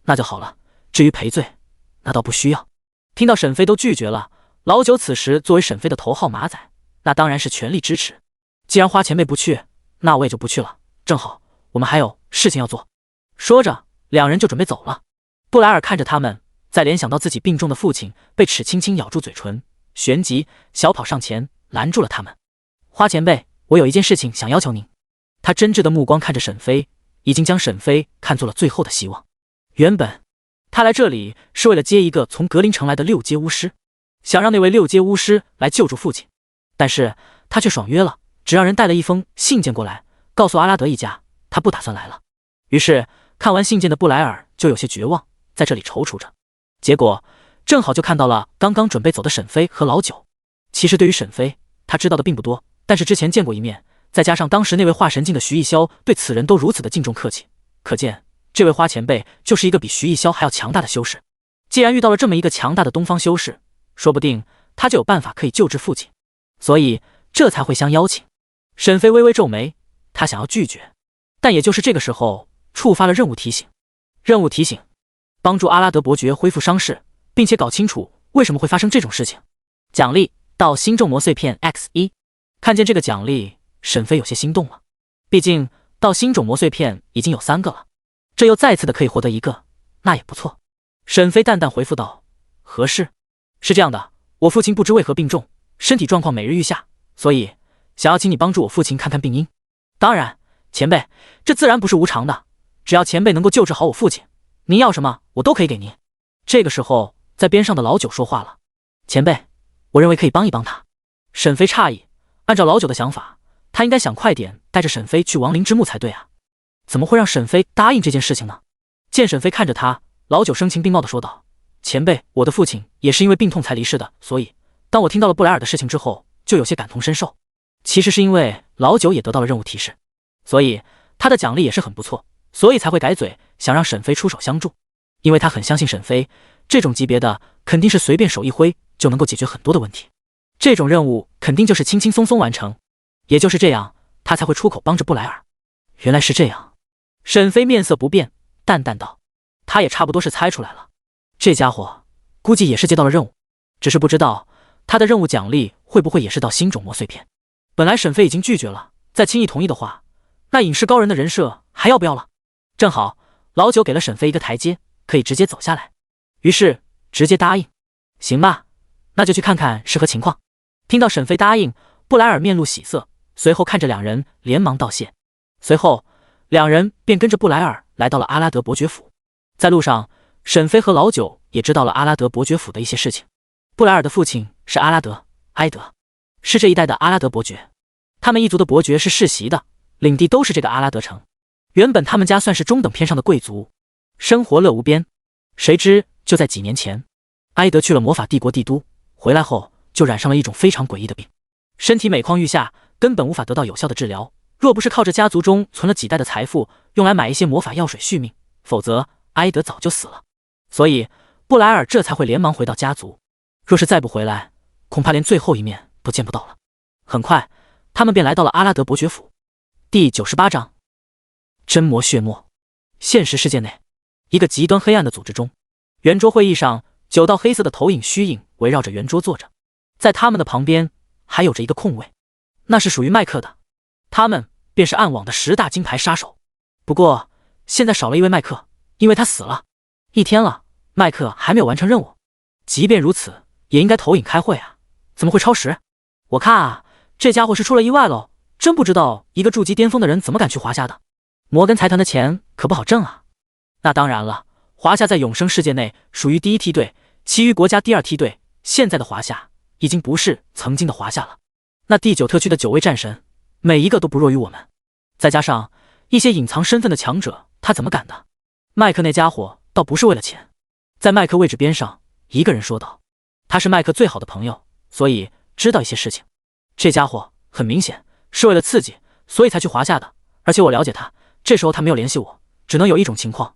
那就好了，至于赔罪，那倒不需要。听到沈飞都拒绝了，老九此时作为沈飞的头号马仔，那当然是全力支持。既然花前辈不去，那我也就不去了，正好我们还有事情要做。说着，两人就准备走了。布莱尔看着他们，再联想到自己病重的父亲被齿轻轻咬住嘴唇，旋即小跑上前拦住了他们。花前辈，我有一件事情想要求您。他真挚的目光看着沈飞，已经将沈飞看作了最后的希望。原本他来这里是为了接一个从格林城来的6阶巫师，想让那位6阶巫师来救助父亲，但是他却爽约了，只让人带了一封信件过来，告诉阿拉德一家他不打算来了。于是看完信件的布莱尔就有些绝望，在这里踌躇着。结果正好就看到了刚刚准备走的沈飞和老九。其实对于沈飞，他知道的并不多，但是之前见过一面，再加上当时那位化神境的徐艺潇对此人都如此的敬重客气，可见这位花前辈就是一个比徐艺潇还要强大的修士。既然遇到了这么一个强大的东方修士，说不定他就有办法可以救治父亲，所以这才会相邀请。沈飞微微皱眉，他想要拒绝，但也就是这个时候触发了任务提醒。任务提醒：帮助阿拉德伯爵恢复伤势，并且搞清楚为什么会发生这种事情。奖励到心重膜碎片 X1。看见这个奖励，沈飞有些心动了。毕竟到心种膜碎片已经有3个了，这又再次的可以获得1个，那也不错。沈飞淡淡回复道：“何事？是这样的，我父亲不知为何病重，身体状况每日愈下，所以想要请你帮助我父亲看看病因。当然，前辈，这自然不是无偿的，只要前辈能够救治好我父亲，您要什么我都可以给您。”这个时候，在边上的老九说话了：“前辈，我认为可以帮一帮他。”沈飞诧异，按照老九的想法，他应该想快点带着沈飞去亡灵之墓才对啊，怎么会让沈飞答应这件事情呢？见沈飞看着他，老九声情并茂地说道：“前辈，我的父亲也是因为病痛才离世的，所以当我听到了布莱尔的事情之后，就有些感同身受。其实是因为老九也得到了任务提示，所以他的奖励也是很不错，所以才会改嘴想让沈飞出手相助。因为他很相信沈飞，这种级别的肯定是随便手一挥就能够解决很多的问题，这种任务肯定就是轻轻松松完成。也就是这样，他才会出口帮着布莱尔。原来是这样。”沈飞面色不变，淡淡道：“他也差不多是猜出来了，这家伙估计也是接到了任务，只是不知道他的任务奖励会不会也是到心种膜碎片。”本来沈飞已经拒绝了，再轻易同意的话，那影视高人的人设还要不要了？正好老九给了沈飞一个台阶，可以直接走下来，于是直接答应：“行吧，那就去看看是何情况。”听到沈飞答应，布莱尔面露喜色，随后看着两人连忙道谢。随后两人便跟着布莱尔来到了阿拉德伯爵府。在路上，沈飞和老九也知道了阿拉德伯爵府的一些事情。布莱尔的父亲是阿拉德埃德，是这一代的阿拉德伯爵，他们一族的伯爵是世袭的，领地都是这个阿拉德城。原本他们家算是中等偏上的贵族，生活乐无边。谁知就在几年前，埃德去了魔法帝国帝都，回来后就染上了一种非常诡异的病，身体每况愈下，根本无法得到有效的治疗。若不是靠着家族中存了几代的财富，用来买一些魔法药水续命，否则埃德早就死了。所以布莱尔这才会连忙回到家族，若是再不回来，恐怕连最后一面都见不到了。很快，他们便来到了阿拉德伯爵府。第98章，真魔血墨。现实世界内，一个极端黑暗的组织中，圆桌会议上，9道黑色的投影虚影围绕着圆桌坐着，在他们的旁边还有着一个空位，那是属于麦克的。他们便是暗网的10大金牌杀手。不过现在少了一位麦克，因为他死了1天了，麦克还没有完成任务。即便如此，也应该投影开会啊，怎么会超时？我看啊，这家伙是出了意外喽，真不知道一个筑基巅峰的人怎么敢去华夏的。摩根财团的钱可不好挣啊。那当然了，华夏在永生世界内属于第1梯队，其余国家第2梯队，现在的华夏已经不是曾经的华夏了。那第9特区的9位战神，每一个都不弱于我们，再加上一些隐藏身份的强者，他怎么敢的？麦克那家伙倒不是为了钱。在麦克位置边上，一个人说道：“他是麦克最好的朋友，所以知道一些事情。这家伙很明显是为了刺激，所以才去华夏的。而且我了解他，这时候他没有联系我，只能有一种情况，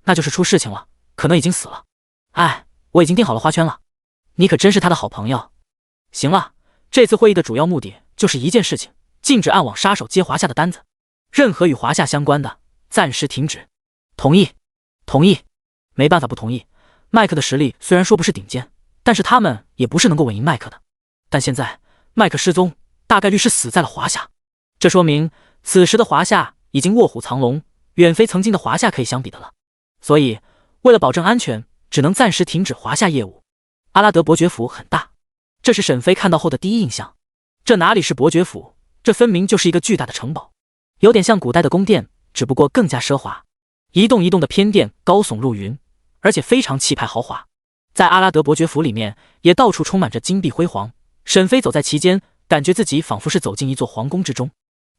那就是出事情了，可能已经死了。哎，我已经订好了花圈了。你可真是他的好朋友。行了，这次会议的主要目的就是一件事情。”禁止暗网杀手接华夏的单子，任何与华夏相关的暂时停止。同意，同意。没办法不同意。麦克的实力虽然说不是顶尖，但是他们也不是能够稳赢麦克的。但现在麦克失踪，大概率是死在了华夏，这说明此时的华夏已经卧虎藏龙，远非曾经的华夏可以相比的了。所以为了保证安全，只能暂时停止华夏业务。阿拉德伯爵府很大，这是沈飞看到后的第一印象。这哪里是伯爵府，这分明就是一个巨大的城堡，有点像古代的宫殿，只不过更加奢华。一栋一栋的偏殿高耸入云，而且非常气派豪华。在阿拉德伯爵府里面，也到处充满着金碧辉煌。沈飞走在其间，感觉自己仿佛是走进一座皇宫之中。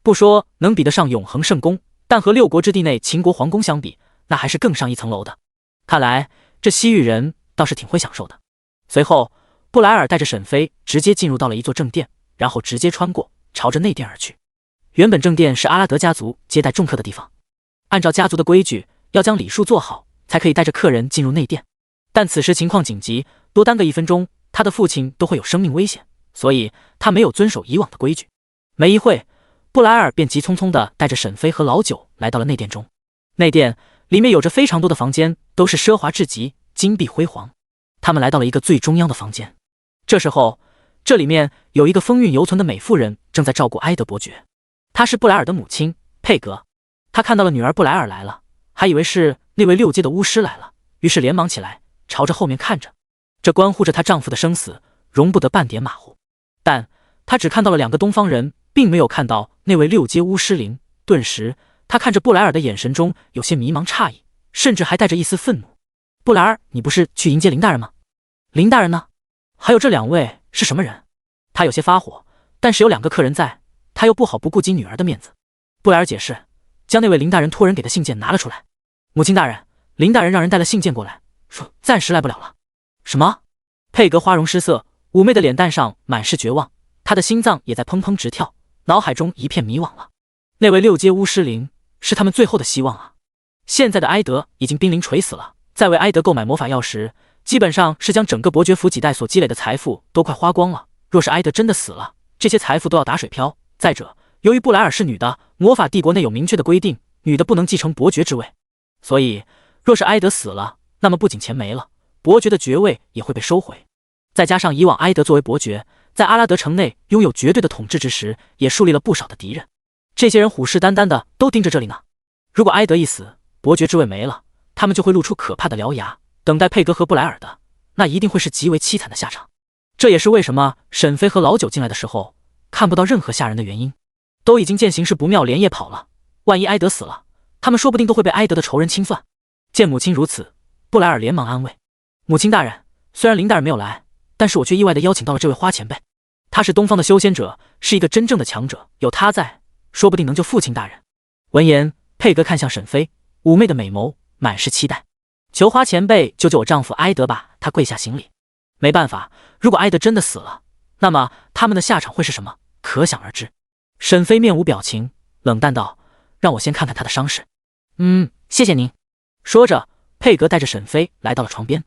不说能比得上永恒圣宫，但和6国之地内秦国皇宫相比，那还是更上一层楼的。看来这西域人倒是挺会享受的。随后，布莱尔带着沈飞直接进入到了一座正殿，然后直接穿过，朝着内殿而去。原本正殿是阿拉德家族接待众客的地方，按照家族的规矩，要将礼数做好，才可以带着客人进入内殿。但此时情况紧急，多耽搁1分钟，他的父亲都会有生命危险，所以他没有遵守以往的规矩。没一会，布莱尔便急匆匆地带着沈飞和老九来到了内殿中。内殿里面有着非常多的房间，都是奢华至极，金碧辉煌。他们来到了一个最中央的房间。这时候，这里面有一个风韵犹存的美妇人正在照顾埃德伯爵，她是布莱尔的母亲佩格。她看到了女儿布莱尔来了，还以为是那位6阶的巫师来了，于是连忙起来，朝着后面看着。这关乎着她丈夫的生死，容不得半点马虎。但她只看到了2个东方人，并没有看到那位6阶巫师灵。顿时，她看着布莱尔的眼神中有些迷茫诧异，甚至还带着一丝愤怒。布莱尔，你不是去迎接林大人吗？林大人呢？还有这2位是什么人？他有些发火，但是有2个客人在，他又不好不顾及女儿的面子。布莱尔解释，将那位林大人托人给的信件拿了出来。母亲大人，林大人让人带了信件过来，说暂时来不了了。什么？佩格花容失色，妩媚的脸蛋上满是绝望，她的心脏也在砰砰直跳，脑海中一片迷惘了。那位6阶巫师灵是他们最后的希望啊！现在的埃德已经濒临垂死了，在为埃德购买魔法药时，基本上是将整个伯爵府几代所积累的财富都快花光了。若是埃德真的死了，这些财富都要打水漂。再者，由于布莱尔是女的，魔法帝国内有明确的规定，女的不能继承伯爵之位。所以，若是埃德死了，那么不仅钱没了，伯爵的爵位也会被收回。再加上以往埃德作为伯爵，在阿拉德城内拥有绝对的统治之时，也树立了不少的敌人。这些人虎视眈眈的都盯着这里呢。如果埃德一死，伯爵之位没了，他们就会露出可怕的獠牙，等待佩格和布莱尔的，那一定会是极为凄惨的下场。这也是为什么沈飞和老九进来的时候看不到任何下人的原因，都已经见形势不妙连夜跑了。万一埃德死了，他们说不定都会被埃德的仇人清算。见母亲如此，布莱尔连忙安慰母亲大人，虽然林大人没有来，但是我却意外地邀请到了这位花前辈。他是东方的修仙者，是一个真正的强者，有他在，说不定能救父亲大人。闻言，佩格看向沈飞，妩媚的美眸满是期待。求花前辈救救我丈夫埃德吧！他跪下行礼。没办法，如果埃德真的死了，那么他们的下场会是什么？可想而知。沈飞面无表情，冷淡道：“让我先看看他的伤势。”谢谢您。说着，佩格带着沈飞来到了床边。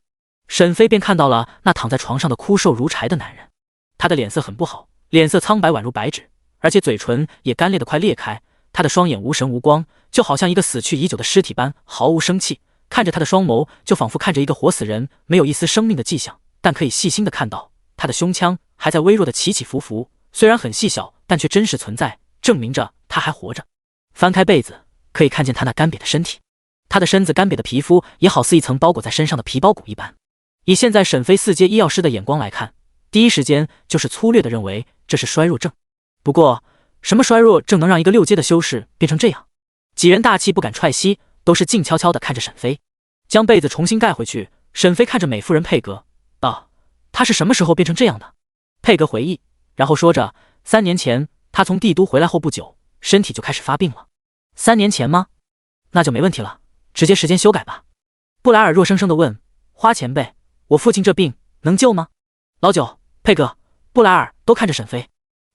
沈飞便看到了那躺在床上的枯瘦如柴的男人，他的脸色很不好，脸色苍白宛如白纸，而且嘴唇也干裂得快裂开。他的双眼无神无光，就好像一个死去已久的尸体般毫无生气。看着他的双眸，就仿佛看着一个活死人，没有一丝生命的迹象。但可以细心的看到，他的胸腔还在微弱的起起伏伏，虽然很细小，但却真实存在，证明着他还活着。翻开被子，可以看见他那干瘪的身体，他的身子干瘪的皮肤也好似一层包裹在身上的皮包骨一般。以现在沈飞4阶医药师的眼光来看，第一时间就是粗略的认为这是衰弱症。不过，什么衰弱症能让一个6阶的修士变成这样？几人大气不敢踹息，都是静悄悄地看着沈飞。将被子重新盖回去，沈飞看着美妇人佩格道：“他是什么时候变成这样的？”佩格回忆，然后说着：“3年前，他从帝都回来后不久，身体就开始发病了。”3年前吗？那就没问题了，直接时间修改吧。布莱尔弱生生地问：“花前辈，我父亲这病能救吗？”老九、佩格、布莱尔都看着沈飞，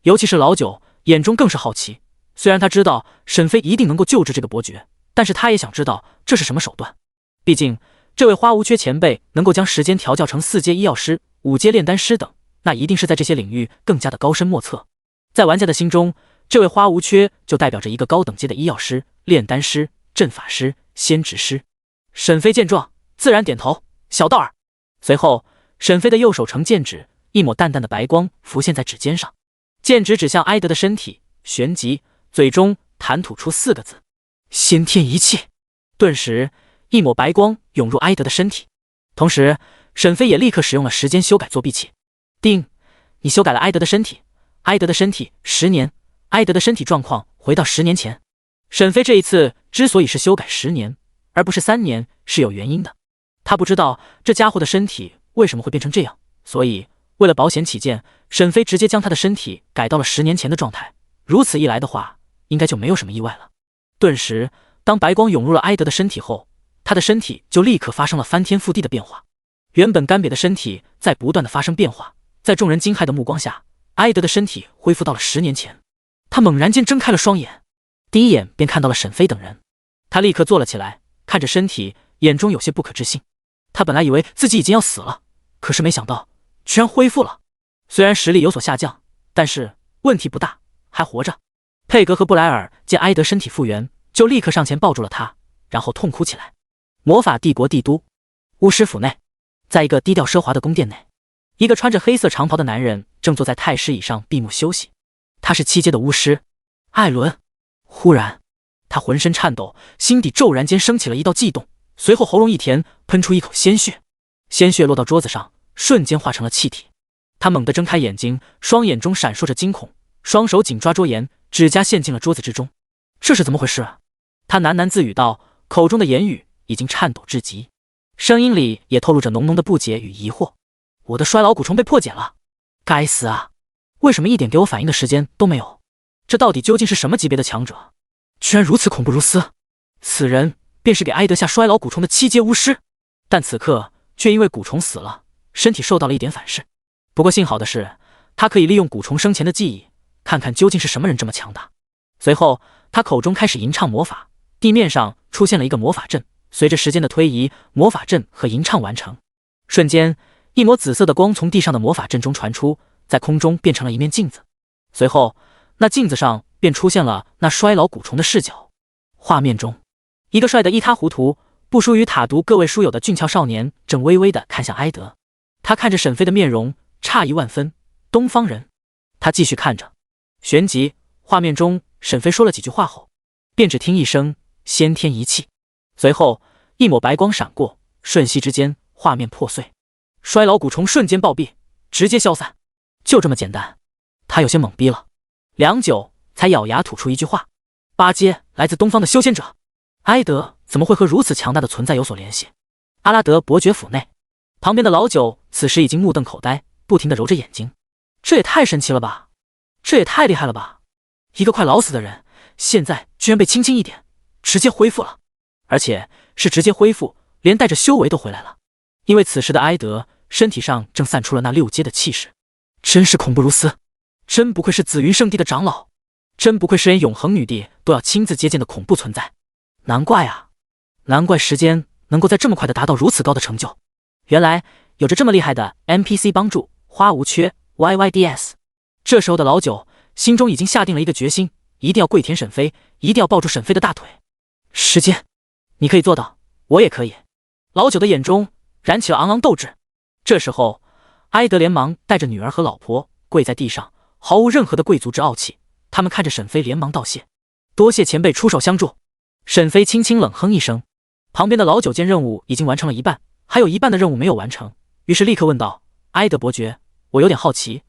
尤其是老九眼中更是好奇。虽然他知道沈飞一定能够救治这个伯爵，但是他也想知道这是什么手段。毕竟这位花无缺前辈能够将时间调教成4阶医药师、5阶炼丹师等，那一定是在这些领域更加的高深莫测。在玩家的心中，这位花无缺就代表着一个高等阶的医药师、炼丹师、阵法师、先知师。沈飞见状，自然点头：“小道儿。”随后，沈飞的右手成剑指，一抹淡淡的白光浮现在指尖上，剑指指向埃德的身体，旋即嘴中弹吐出4个字：“先天一气。”顿时，一抹白光涌入埃德的身体，同时，沈飞也立刻使用了时间修改作弊器。定，你修改了埃德的身体，埃德的身体10年，埃德的身体状况回到10年前。沈飞这一次之所以是修改10年，而不是3年，是有原因的。他不知道这家伙的身体为什么会变成这样，所以为了保险起见，沈飞直接将他的身体改到了10年前的状态。如此一来的话，应该就没有什么意外了。顿时，当白光涌入了埃德的身体后，他的身体就立刻发生了翻天覆地的变化。原本干瘪的身体在不断的发生变化，在众人惊骇的目光下，埃德的身体恢复到了10年前。他猛然间睁开了双眼，第一眼便看到了沈飞等人。他立刻坐了起来，看着身体，眼中有些不可置信。他本来以为自己已经要死了，可是没想到居然恢复了。虽然实力有所下降，但是问题不大，还活着。佩格和布莱尔见埃德身体复原，就立刻上前抱住了他。然后痛哭起来。魔法帝国帝都巫师府内，在一个低调奢华的宫殿内，一个穿着黑色长袍的男人正坐在太师椅上闭目休息。他是7阶的巫师艾伦。忽然他浑身颤抖，心底骤然间升起了一道悸动，随后喉咙一甜，喷出一口鲜血，鲜血落到桌子上，瞬间化成了气体。他猛地睁开眼睛，双眼中闪烁着惊恐，双手紧抓桌沿，指甲陷进了桌子之中。这是怎么回事？他喃喃自语道，口中的言语已经颤抖至极，声音里也透露着浓浓的不解与疑惑。我的衰老蛊虫被破解了，该死啊！为什么一点给我反应的时间都没有？这到底究竟是什么级别的强者？居然如此恐怖如斯！此人便是给埃德下衰老蛊虫的7阶巫师，但此刻却因为蛊虫死了，身体受到了一点反噬。不过幸好的是，他可以利用蛊虫生前的记忆，看看究竟是什么人这么强大。随后他口中开始吟唱魔法，地面上出现了一个魔法阵，随着时间的推移，魔法阵和吟唱完成。瞬间，一抹紫色的光从地上的魔法阵中传出，在空中变成了一面镜子。随后那镜子上便出现了那衰老蛊虫的视角。画面中，一个帅得一塌糊涂、不输于塔读各位书友的俊俏少年正微微地看向埃德。他看着沈飞的面容，诧异万分。东方人。他继续看着，旋即画面中沈飞说了几句话后，便只听一声先天一气，随后一抹白光闪过，瞬息之间画面破碎，衰老蛊虫瞬间暴毙，直接消散。就这么简单。他有些懵逼了，良久才咬牙吐出一句话：8阶来自东方的修仙者。埃德怎么会和如此强大的存在有所联系？阿拉德伯爵府内，旁边的老九此时已经目瞪口呆，不停地揉着眼睛。这也太神奇了吧，这也太厉害了吧，一个快老死的人，现在居然被轻轻一点直接恢复了，而且是直接恢复，连带着修为都回来了。因为此时的埃德身体上正散出了那6阶的气势，真是恐怖如斯，真不愧是紫云圣地的长老，真不愧是连永恒女帝都要亲自接见的恐怖存在。难怪啊，难怪时间能够在这么快的达到如此高的成就，原来有着这么厉害的 NPC 帮助，花无缺 YYDS。 这时候的老九心中已经下定了一个决心，一定要跪舔沈飞，一定要抱住沈飞的大腿。时间，你可以做到，我也可以。老九的眼中燃起了昂昂斗志。这时候埃德连忙带着女儿和老婆跪在地上，毫无任何的贵族之傲气。他们看着沈飞连忙道谢，多谢前辈出手相助。沈飞轻轻冷哼一声。旁边的老九见任务已经完成了一半，还有一半的任务没有完成，于是立刻问道：埃德伯爵，我有点好奇，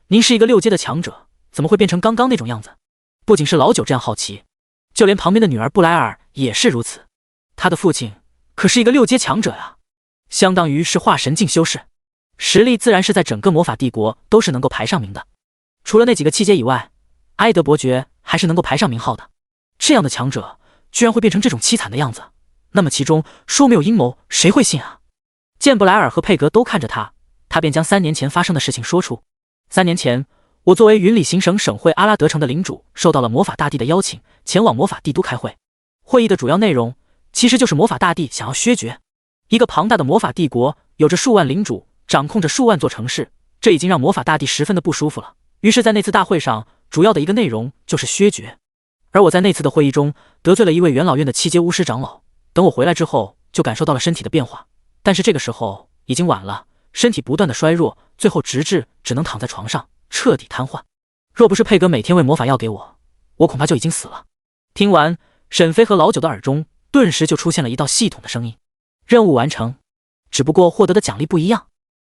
您是一个6阶的强者，怎么会变成刚刚那种样子？不仅是老九这样好奇，就连旁边的女儿布莱尔也是如此。他的父亲可是一个6阶强者呀，相当于是化神境修士，实力自然是在整个魔法帝国都是能够排上名的。除了那几个7阶以外，埃德伯爵还是能够排上名号的。这样的强者居然会变成这种凄惨的样子，那么其中说没有阴谋，谁会信啊？见布莱尔和佩格都看着他，他便将3年前发生的事情说出。3年前，我作为云里行省省会阿拉德城的领主，受到了魔法大帝的邀请，前往魔法帝都开会。会议的主要内容其实就是魔法大帝想要削爵。一个庞大的魔法帝国，有着数万领主，掌控着数万座城市，这已经让魔法大帝十分的不舒服了。于是在那次大会上，主要的一个内容就是削爵。而我在那次的会议中得罪了一位元老院的7阶巫师长老，等我回来之后就感受到了身体的变化，但是这个时候已经晚了，身体不断的衰弱，最后直至只能躺在床上彻底瘫痪。若不是佩格每天喂魔法药给我，我恐怕就已经死了。听完，沈飞和老九的耳中顿时就出现了一道系统的声音：任务完成，只不过获得的奖励不一样。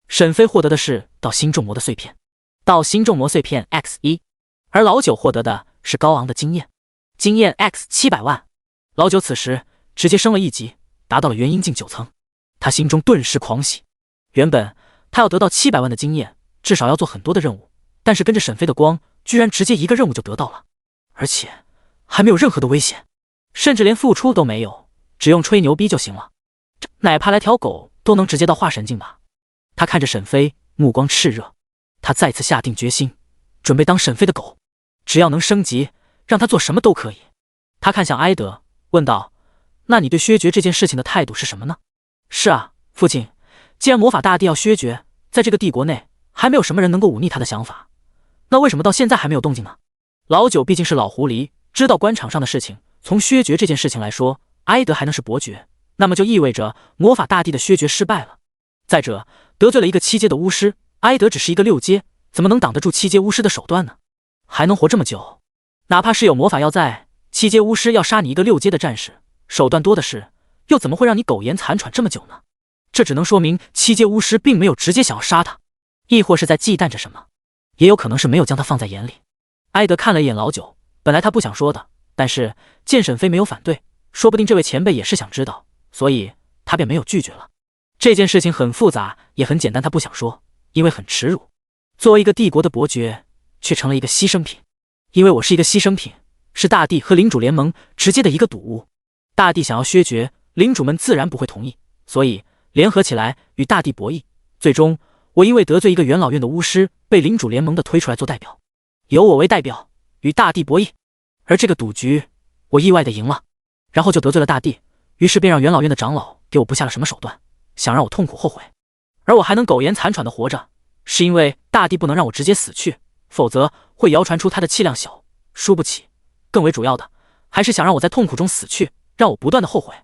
沈飞获得的是道心重魔的碎片，道心重魔碎片 X1， 而老九获得的是高昂的经验，经验 X700万。老九此时直接升了1级，达到了元婴境9层。他心中顿时狂喜。原本他要得到700万的经验，至少要做很多的任务，但是跟着沈飞的光，居然直接一个任务就得到了，而且还没有任何的危险，甚至连付出都没有，只用吹牛逼就行了。哪怕来条狗都能直接到化神境吧。他看着沈飞，目光炽热，他再次下定决心，准备当沈飞的狗，只要能升级，让他做什么都可以。他看向埃德，问道：那你对削爵这件事情的态度是什么呢？是啊，父亲，既然魔法大帝要削爵，在这个帝国内还没有什么人能够忤逆他的想法，那为什么到现在还没有动静呢？老九毕竟是老狐狸，知道官场上的事情，从削爵这件事情来说，埃德还能是伯爵，那么就意味着魔法大帝的削爵失败了。再者，得罪了一个7阶的巫师，埃德只是一个6阶，怎么能挡得住7阶巫师的手段呢？还能活这么久？哪怕是有魔法药在，7阶巫师要杀你一个6阶的战士，手段多的是，又怎么会让你苟延残喘这么久呢？这只能说明7阶巫师并没有直接想要杀他，亦或是在忌惮着什么，也有可能是没有将他放在眼里。埃德看了一眼老九，本来他不想说的，但是见沈飞没有反对，说不定这位前辈也是想知道，所以他便没有拒绝了。这件事情很复杂，也很简单，他不想说，因为很耻辱。作为一个帝国的伯爵，却成了一个牺牲品。因为我是一个牺牲品，是大帝和领主联盟直接的一个赌物。大帝想要削爵，领主们自然不会同意，所以联合起来与大帝博弈。最终，我因为得罪一个元老院的巫师，被领主联盟的推出来做代表，由我为代表与大帝博弈。而这个赌局，我意外的赢了，然后就得罪了大帝，于是便让元老院的长老给我布下了什么手段，想让我痛苦后悔。而我还能苟延残喘的活着，是因为大帝不能让我直接死去，否则会谣传出他的气量小，输不起。更为主要的，还是想让我在痛苦中死去，让我不断的后悔。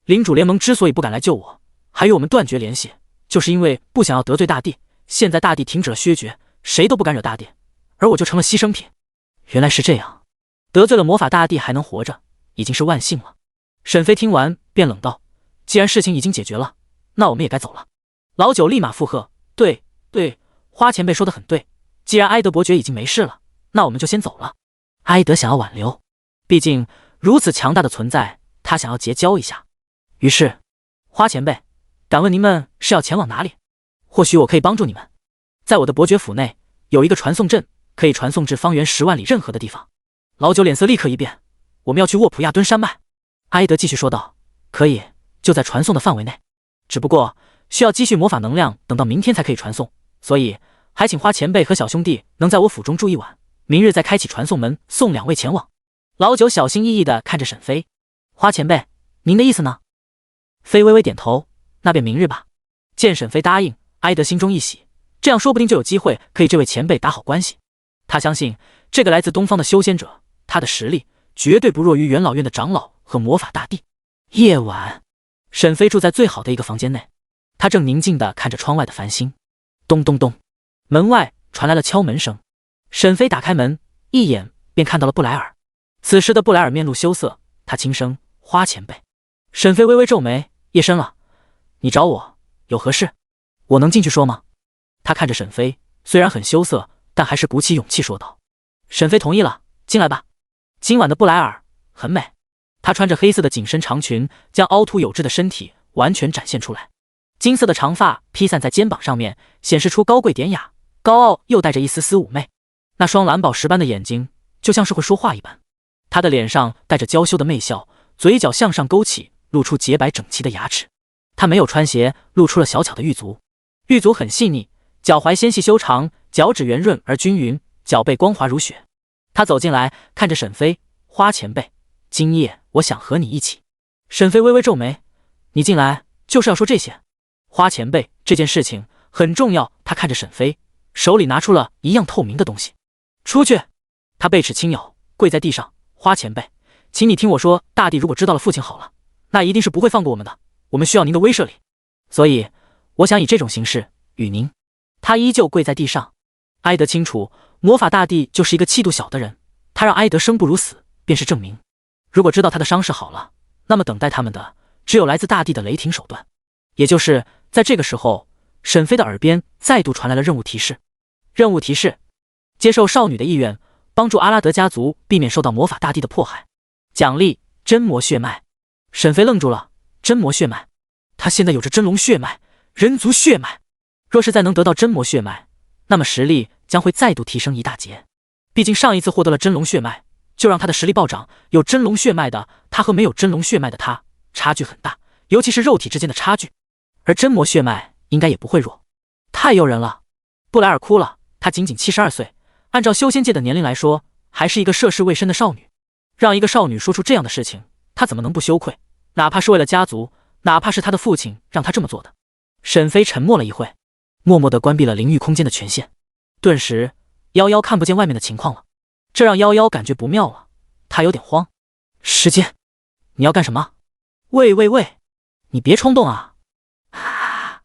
领主联盟之所以不敢来救我，还与我们断绝联系，就是因为不想要得罪大帝。现在大帝停止了削爵，谁都不敢惹大帝，而我就成了牺牲品。原来是这样，得罪了魔法大帝还能活着，已经是万幸了。沈飞听完便冷道：既然事情已经解决了，那我们也该走了。老九立马附和：对，花前辈说得很对，既然埃德伯爵已经没事了，那我们就先走了。埃德想要挽留，毕竟如此强大的存在，他想要结交一下。于是，花前辈，敢问您们是要前往哪里？或许我可以帮助你们。在我的伯爵府内有一个传送阵，可以传送至方圆10万里任何的地方。老九脸色立刻一变：我们要去沃普亚敦山脉。埃德继续说道：可以，就在传送的范围内，只不过需要积蓄魔法能量，等到明天才可以传送，所以还请花前辈和小兄弟能在我府中住一晚，明日再开启传送门，送2位前往。老九小心翼翼地看着沈飞：花前辈，您的意思呢？飞微微点头：那便明日吧。见沈飞答应，埃德心中一喜，这样说不定就有机会可以这位前辈打好关系。他相信这个来自东方的修仙者，他的实力绝对不弱于元老院的长老和魔法大帝。夜晚，沈飞住在最好的一个房间内，他正宁静地看着窗外的繁星。咚咚咚，门外传来了敲门声。沈飞打开门，一眼便看到了布莱尔。此时的布莱尔面露羞涩，他轻声：花前辈。沈飞微微皱眉：夜深了，你找我有何事？我能进去说吗？他看着沈飞，虽然很羞涩，但还是鼓起勇气说道。沈飞同意了，进来吧。今晚的布莱尔很美，她穿着黑色的紧身长裙，将凹凸有致的身体完全展现出来。金色的长发披散在肩膀上面，显示出高贵典雅，高傲又带着一丝丝妩媚。那双蓝宝石般的眼睛就像是会说话一般。她的脸上带着娇羞的媚笑，嘴角向上勾起，露出洁白整齐的牙齿。她没有穿鞋，露出了小巧的玉足，玉足很细腻，脚踝纤细修长，脚趾圆润而均匀，脚背光滑如雪。她走进来，看着沈飞：花前辈，今夜我想和你一起。沈飞微微皱眉：你进来就是要说这些？花前辈，这件事情很重要。他看着沈飞，手里拿出了一样透明的东西。出去！他背齿轻咬，跪在地上：花前辈，请你听我说，大帝如果知道了父亲好了，那一定是不会放过我们的，我们需要您的威慑力，所以我想以这种形式与您。他依旧跪在地上。埃德清楚，魔法大帝就是一个气度小的人，他让埃德生不如死，便是证明。如果知道他的伤势好了，那么等待他们的只有来自大帝的雷霆手段。也就是在这个时候，沈飞的耳边再度传来了任务提示。任务提示：接受少女的意愿，帮助阿拉德家族避免受到魔法大帝的迫害。奖励：真魔血脉。沈飞愣住了，真魔血脉？他现在有着真龙血脉、人族血脉，若是再能得到真魔血脉，那么实力将会再度提升一大截。毕竟上一次获得了真龙血脉，就让他的实力暴涨。有真龙血脉的他和没有真龙血脉的他差距很大，尤其是肉体之间的差距。而真魔血脉应该也不会弱，太诱人了。布莱尔哭了，她仅仅72岁，按照修仙界的年龄来说，还是一个涉世未深的少女。让一个少女说出这样的事情，她怎么能不羞愧？哪怕是为了家族，哪怕是她的父亲让她这么做的。沈飞沉默了一会，默默地关闭了灵域空间的权限。顿时，夭夭看不见外面的情况了，这让夭夭感觉不妙了。她有点慌。时间，你要干什么？喂喂喂，你别冲动啊！啊！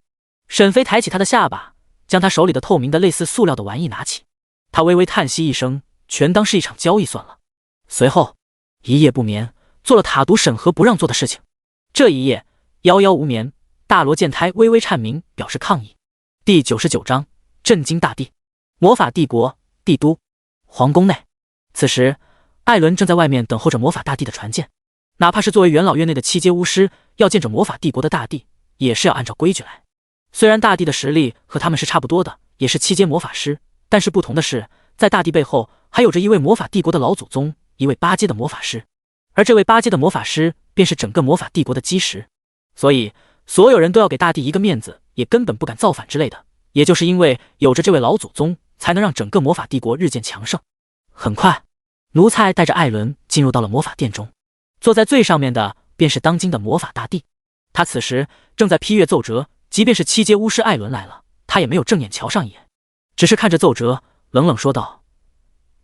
沈飞抬起他的下巴，将他手里的透明的类似塑料的玩意拿起，他微微叹息一声，全当是一场交易算了。随后一夜不眠，做了塔毒审核不让做的事情。这一夜夭夭无眠，大罗剑胎微微颤鸣，表示抗议。第99章震惊大地。魔法帝国帝都皇宫内，此时艾伦正在外面等候着魔法大帝的传见。哪怕是作为元老院内的七阶巫师，要见着魔法帝国的大帝，也是要按照规矩来。虽然大帝的实力和他们是差不多的，也是七阶魔法师，但是不同的是，在大帝背后还有着一位魔法帝国的老祖宗，一位8阶的魔法师，而这位8阶的魔法师便是整个魔法帝国的基石。所以所有人都要给大帝一个面子，也根本不敢造反之类的。也就是因为有着这位老祖宗，才能让整个魔法帝国日渐强盛。很快，奴才带着艾伦进入到了魔法殿中，坐在最上面的便是当今的魔法大帝。他此时正在批阅奏折，即便是7阶巫师艾伦来了，他也没有正眼瞧上一眼，只是看着奏折，冷冷说道：“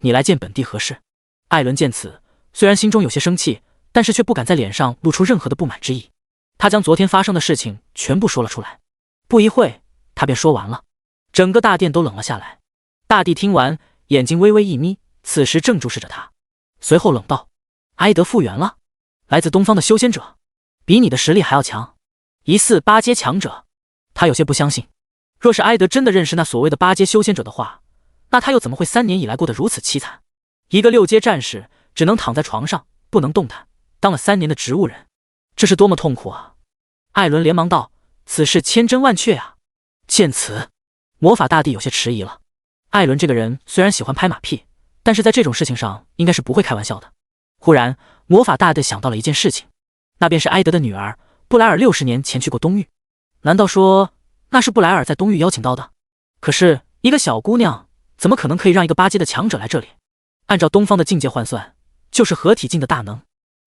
你来见本帝何事？”艾伦见此，虽然心中有些生气，但是却不敢在脸上露出任何的不满之意。他将昨天发生的事情全部说了出来。不一会，他便说完了，整个大殿都冷了下来。大帝听完，眼睛微微一眯，此时正注视着他，随后冷道：“埃德复原了，来自东方的修仙者，比你的实力还要强，疑似8阶强者。”他有些不相信，若是埃德真的认识那所谓的8阶修仙者的话，那他又怎么会3年以来过得如此凄惨？一个6阶战士只能躺在床上不能动弹，当了3年的植物人，这是多么痛苦啊！艾伦连忙道：“此事千真万确啊！”见此，魔法大帝有些迟疑了。艾伦这个人虽然喜欢拍马屁，但是在这种事情上应该是不会开玩笑的。忽然，魔法大帝想到了一件事情，那便是埃德的女儿布莱尔60年前去过东域。难道说那是布莱尔在东域邀请到的？可是一个小姑娘怎么可能可以让一个8阶的强者来这里？按照东方的境界换算，就是合体境的大能。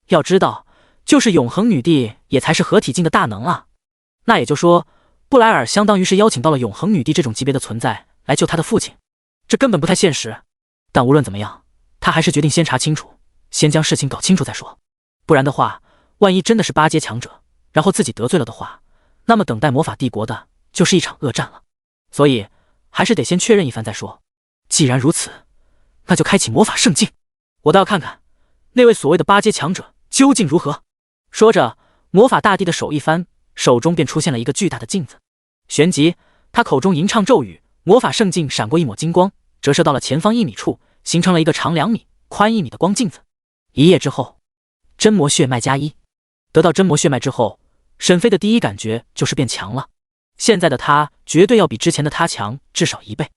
要知道，就是永恒女帝也才是合体境的大能啊。那也就说，布莱尔相当于是邀请到了永恒女帝这种级别的存在来救他的父亲，这根本不太现实。但无论怎么样，他还是决定先查清楚，先将事情搞清楚再说。不然的话，万一真的是8阶强者，然后自己得罪了的话，那么等待魔法帝国的就是一场恶战了。所以还是得先确认一番再说。既然如此，那就开启魔法圣境，我倒要看看那位所谓的8阶强者究竟如何。说着，魔法大帝的手一翻，手中便出现了一个巨大的镜子。旋即，他口中吟唱咒语，魔法圣境闪过一抹金光，折射到了前方1米处，形成了一个长2米、宽1米的光镜子。一夜之后，真魔血脉加1。得到真魔血脉之后，沈飞的第一感觉就是变强了。现在的他绝对要比之前的他强至少1倍。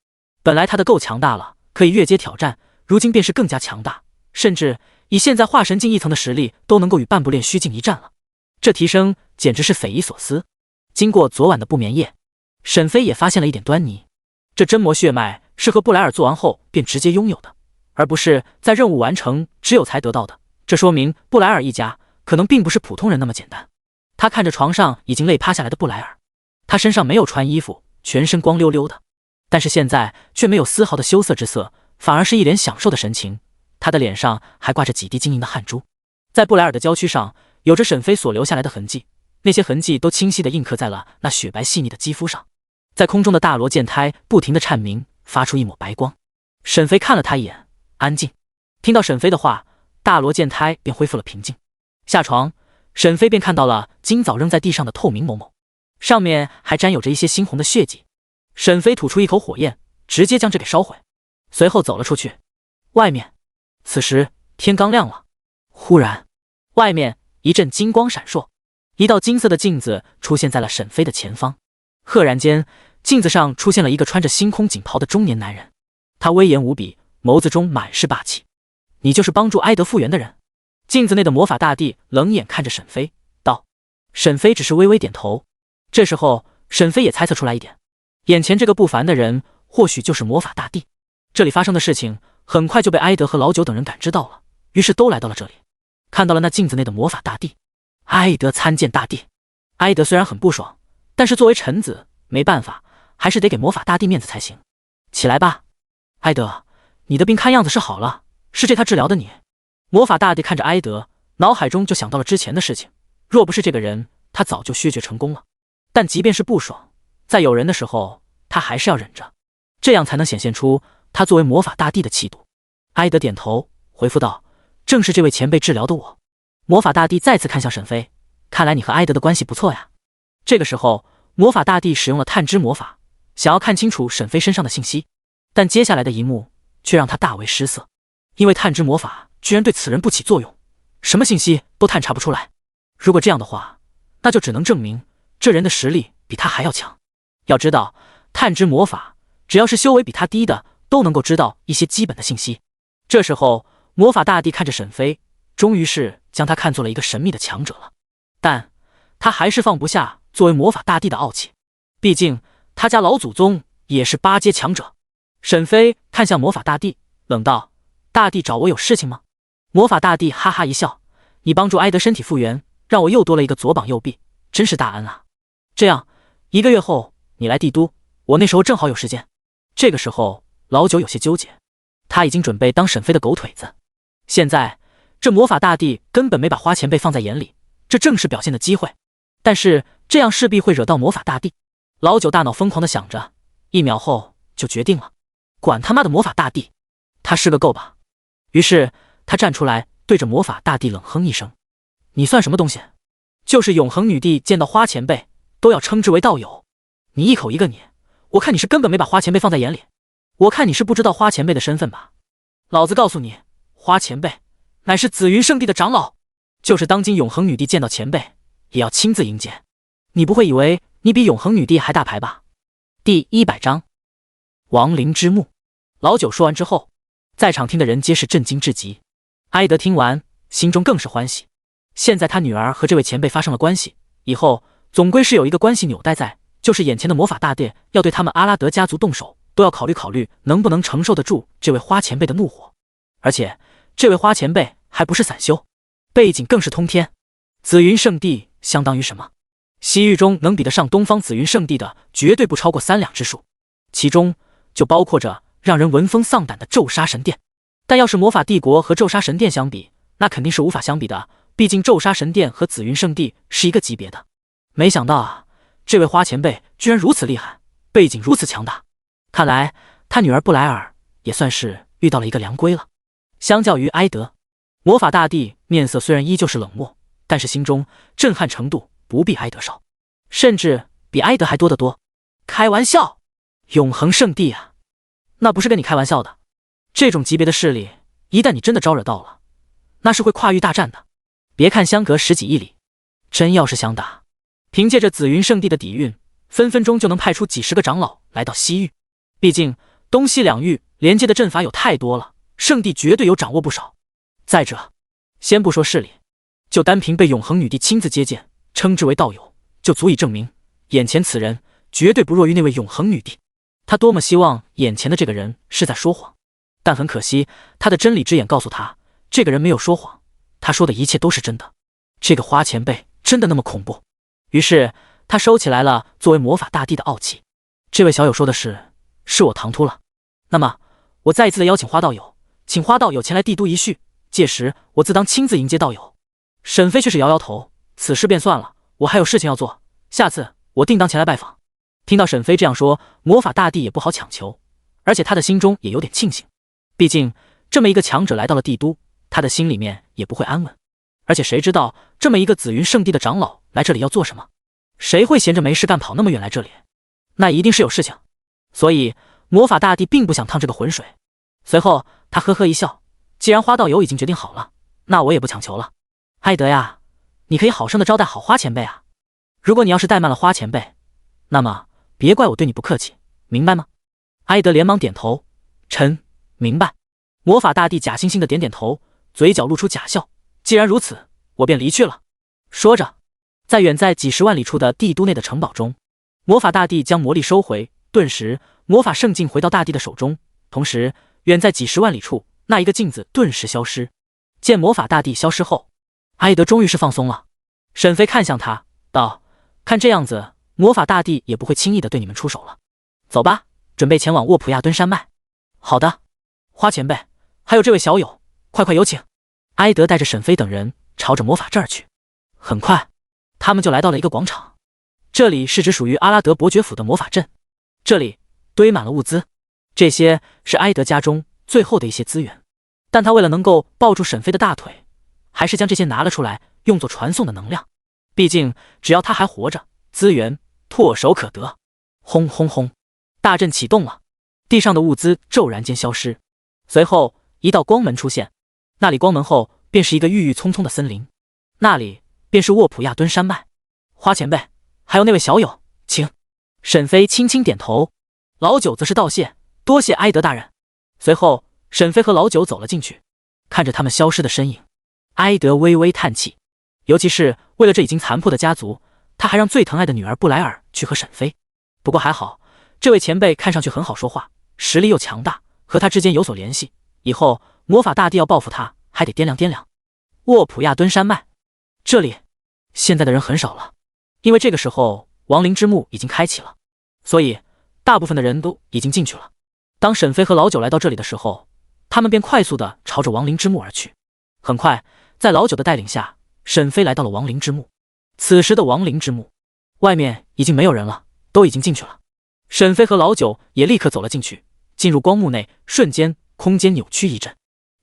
本来他的够强大了，可以越阶挑战，如今便是更加强大，甚至以现在化神境1层的实力都能够与半步炼虚境一战了。这提升简直是匪夷所思。经过昨晚的不眠夜，沈飞也发现了一点端倪。这真魔血脉是和布莱尔做完后便直接拥有的，而不是在任务完成之后才得到的。这说明布莱尔一家可能并不是普通人那么简单。他看着床上已经累趴下来的布莱尔，他身上没有穿衣服，全身光溜溜的，但是现在却没有丝毫的羞涩之色，反而是一脸享受的神情。他的脸上还挂着几滴晶莹的汗珠，在布莱尔的娇躯上有着沈飞所留下来的痕迹，那些痕迹都清晰地印刻在了那雪白细腻的肌肤上。在空中的大罗剑胎不停地颤鸣，发出一抹白光。沈飞看了他一眼，安静。听到沈飞的话，大罗剑胎便恢复了平静。下床，沈飞便看到了今早扔在地上的透明某某，上面还沾有着一些猩红的血迹。沈飞吐出一口火焰，直接将这给烧毁，随后走了出去。外面，此时天刚亮了。忽然，外面一阵金光闪烁，一道金色的镜子出现在了沈飞的前方。赫然间，镜子上出现了一个穿着星空锦袍的中年男人，他威严无比，眸子中满是霸气。你就是帮助埃德复原的人？镜子内的魔法大帝冷眼看着沈飞，道。沈飞只是微微点头。这时候，沈飞也猜测出来一点，眼前这个不凡的人或许就是魔法大帝。这里发生的事情很快就被埃德和老九等人感知到了，于是都来到了这里，看到了那镜子内的魔法大帝。埃德参见大帝。埃德虽然很不爽，但是作为臣子，没办法，还是得给魔法大帝面子才行。起来吧，埃德，你的病看样子是好了，是这他治疗的你。魔法大帝看着埃德，脑海中就想到了之前的事情，若不是这个人，他早就削爵成功了。但即便是不爽，在有人的时候，他还是要忍着，这样才能显现出他作为魔法大帝的气度。埃德点头回复道：“正是这位前辈治疗的我。”魔法大帝再次看向沈飞，看来你和埃德的关系不错呀。这个时候，魔法大帝使用了探知魔法，想要看清楚沈飞身上的信息，但接下来的一幕却让他大为失色，因为探知魔法居然对此人不起作用，什么信息都探查不出来。如果这样的话，那就只能证明这人的实力比他还要强。要知道，探知魔法只要是修为比他低的，都能够知道一些基本的信息。这时候，魔法大帝看着沈飞，终于是将他看作了一个神秘的强者了。但他还是放不下作为魔法大帝的傲气，毕竟他家老祖宗也是8阶强者。沈飞看向魔法大帝，冷道：“大帝找我有事情吗？”魔法大帝哈哈一笑：“你帮助埃德身体复原，让我又多了一个左膀右臂，真是大恩啊！这样1个月后你来帝都，我那时候正好有时间。”这个时候，老九有些纠结，他已经准备当沈飞的狗腿子。现在这魔法大帝根本没把花前辈放在眼里，这正是表现的机会。但是这样势必会惹到魔法大帝。老九大脑疯狂地想着，1秒后就决定了，管他妈的魔法大帝，他是个够吧。于是他站出来，对着魔法大帝冷哼一声：“你算什么东西？就是永恒女帝见到花前辈都要称之为道友，你一口一个你，我看你是根本没把花前辈放在眼里。我看你是不知道花前辈的身份吧？老子告诉你，花前辈乃是紫云圣地的长老，就是当今永恒女帝见到前辈也要亲自迎接。你不会以为你比永恒女帝还大牌吧？”第100章亡灵之墓。老九说完之后，在场听的人皆是震惊至极。埃德听完，心中更是欢喜。现在他女儿和这位前辈发生了关系，以后总归是有一个关系纽带在，就是眼前的魔法大帝要对他们阿拉德家族动手，都要考虑考虑能不能承受得住这位花前辈的怒火。而且这位花前辈还不是散修，背景更是通天。紫云圣地相当于什么？西域中能比得上东方紫云圣地的，绝对不超过3两之数，其中就包括着让人闻风丧胆的咒杀神殿。但要是魔法帝国和咒杀神殿相比，那肯定是无法相比的，毕竟咒杀神殿和紫云圣地是一个级别的。没想到啊，这位花前辈居然如此厉害，背景如此强大，看来他女儿布莱尔也算是遇到了一个良归了。相较于埃德，魔法大帝面色虽然依旧是冷漠，但是心中震撼程度不比埃德少，甚至比埃德还多得多。开玩笑，永恒圣地啊，那不是跟你开玩笑的。这种级别的势力，一旦你真的招惹到了，那是会跨域大战的。别看相隔10几亿里，真要是想打，凭借着紫云圣地的底蕴，分分钟就能派出几10个长老来到西域。毕竟东西两域连接的阵法有太多了，圣地绝对有掌握不少。再者，先不说势力，就单凭被永恒女帝亲自接见，称之为道友，就足以证明眼前此人绝对不弱于那位永恒女帝。他多么希望眼前的这个人是在说谎，但很可惜，他的真理之眼告诉他，这个人没有说谎，他说的一切都是真的。这个花前辈真的那么恐怖？于是他收起来了作为魔法大帝的傲气。这位小友说的是我唐突了，那么我再一次的邀请花道友，请花道友前来帝都一叙，届时我自当亲自迎接道友。沈飞却是摇摇头，此事便算了，我还有事情要做，下次我定当前来拜访。听到沈飞这样说，魔法大帝也不好强求，而且他的心中也有点庆幸，毕竟这么一个强者来到了帝都，他的心里面也不会安稳。而且谁知道这么一个紫云圣地的长老来这里要做什么？谁会闲着没事干跑那么远来这里？那一定是有事情。所以魔法大帝并不想趟这个浑水。随后他呵呵一笑，既然花道友已经决定好了，那我也不强求了。埃德呀，你可以好生的招待好花前辈啊。如果你要是怠慢了花前辈，那么别怪我对你不客气，明白吗？埃德连忙点头，臣明白。魔法大帝假惺惺的点点头，嘴角露出假笑。既然如此，我便离去了。说着，在远在几10万里处的帝都内的城堡中，魔法大帝将魔力收回，顿时魔法圣镜回到大帝的手中，同时远在几10万里处那一个镜子顿时消失。见魔法大帝消失后，埃德终于是放松了。沈飞看向他道：“看这样子，魔法大帝也不会轻易的对你们出手了。走吧，准备前往沃普亚敦山脉。”好的，花前辈，还有这位小友，快快有请。埃德带着沈飞等人朝着魔法阵儿去。很快，他们就来到了一个广场，这里是只属于阿拉德伯爵府的魔法阵，这里堆满了物资，这些是埃德家中最后的一些资源，但他为了能够抱住沈飞的大腿，还是将这些拿了出来，用作传送的能量。毕竟只要他还活着，资源唾手可得。轰轰轰，大阵启动了，地上的物资骤然间消失，随后一道光门出现，那里光门后便是一个郁郁葱葱的森林，那里便是沃普亚敦山脉。花前辈，还有那位小友，请。沈飞轻轻点头，老九则是道谢，多谢埃德大人。随后沈飞和老九走了进去，看着他们消失的身影，埃德微微叹气，尤其是为了这已经残破的家族，他还让最疼爱的女儿布莱尔去和沈飞。不过还好，这位前辈看上去很好说话，实力又强大，和他之间有所联系，以后魔法大帝要报复他，还得掂量掂量。沃普亚敦山脉，这里现在的人很少了，因为这个时候亡灵之墓已经开启了，所以大部分的人都已经进去了。当沈飞和老九来到这里的时候，他们便快速地朝着亡灵之墓而去。很快，在老九的带领下，沈飞来到了亡灵之墓。此时的亡灵之墓外面已经没有人了，都已经进去了。沈飞和老九也立刻走了进去，进入光幕内，瞬间空间扭曲一阵，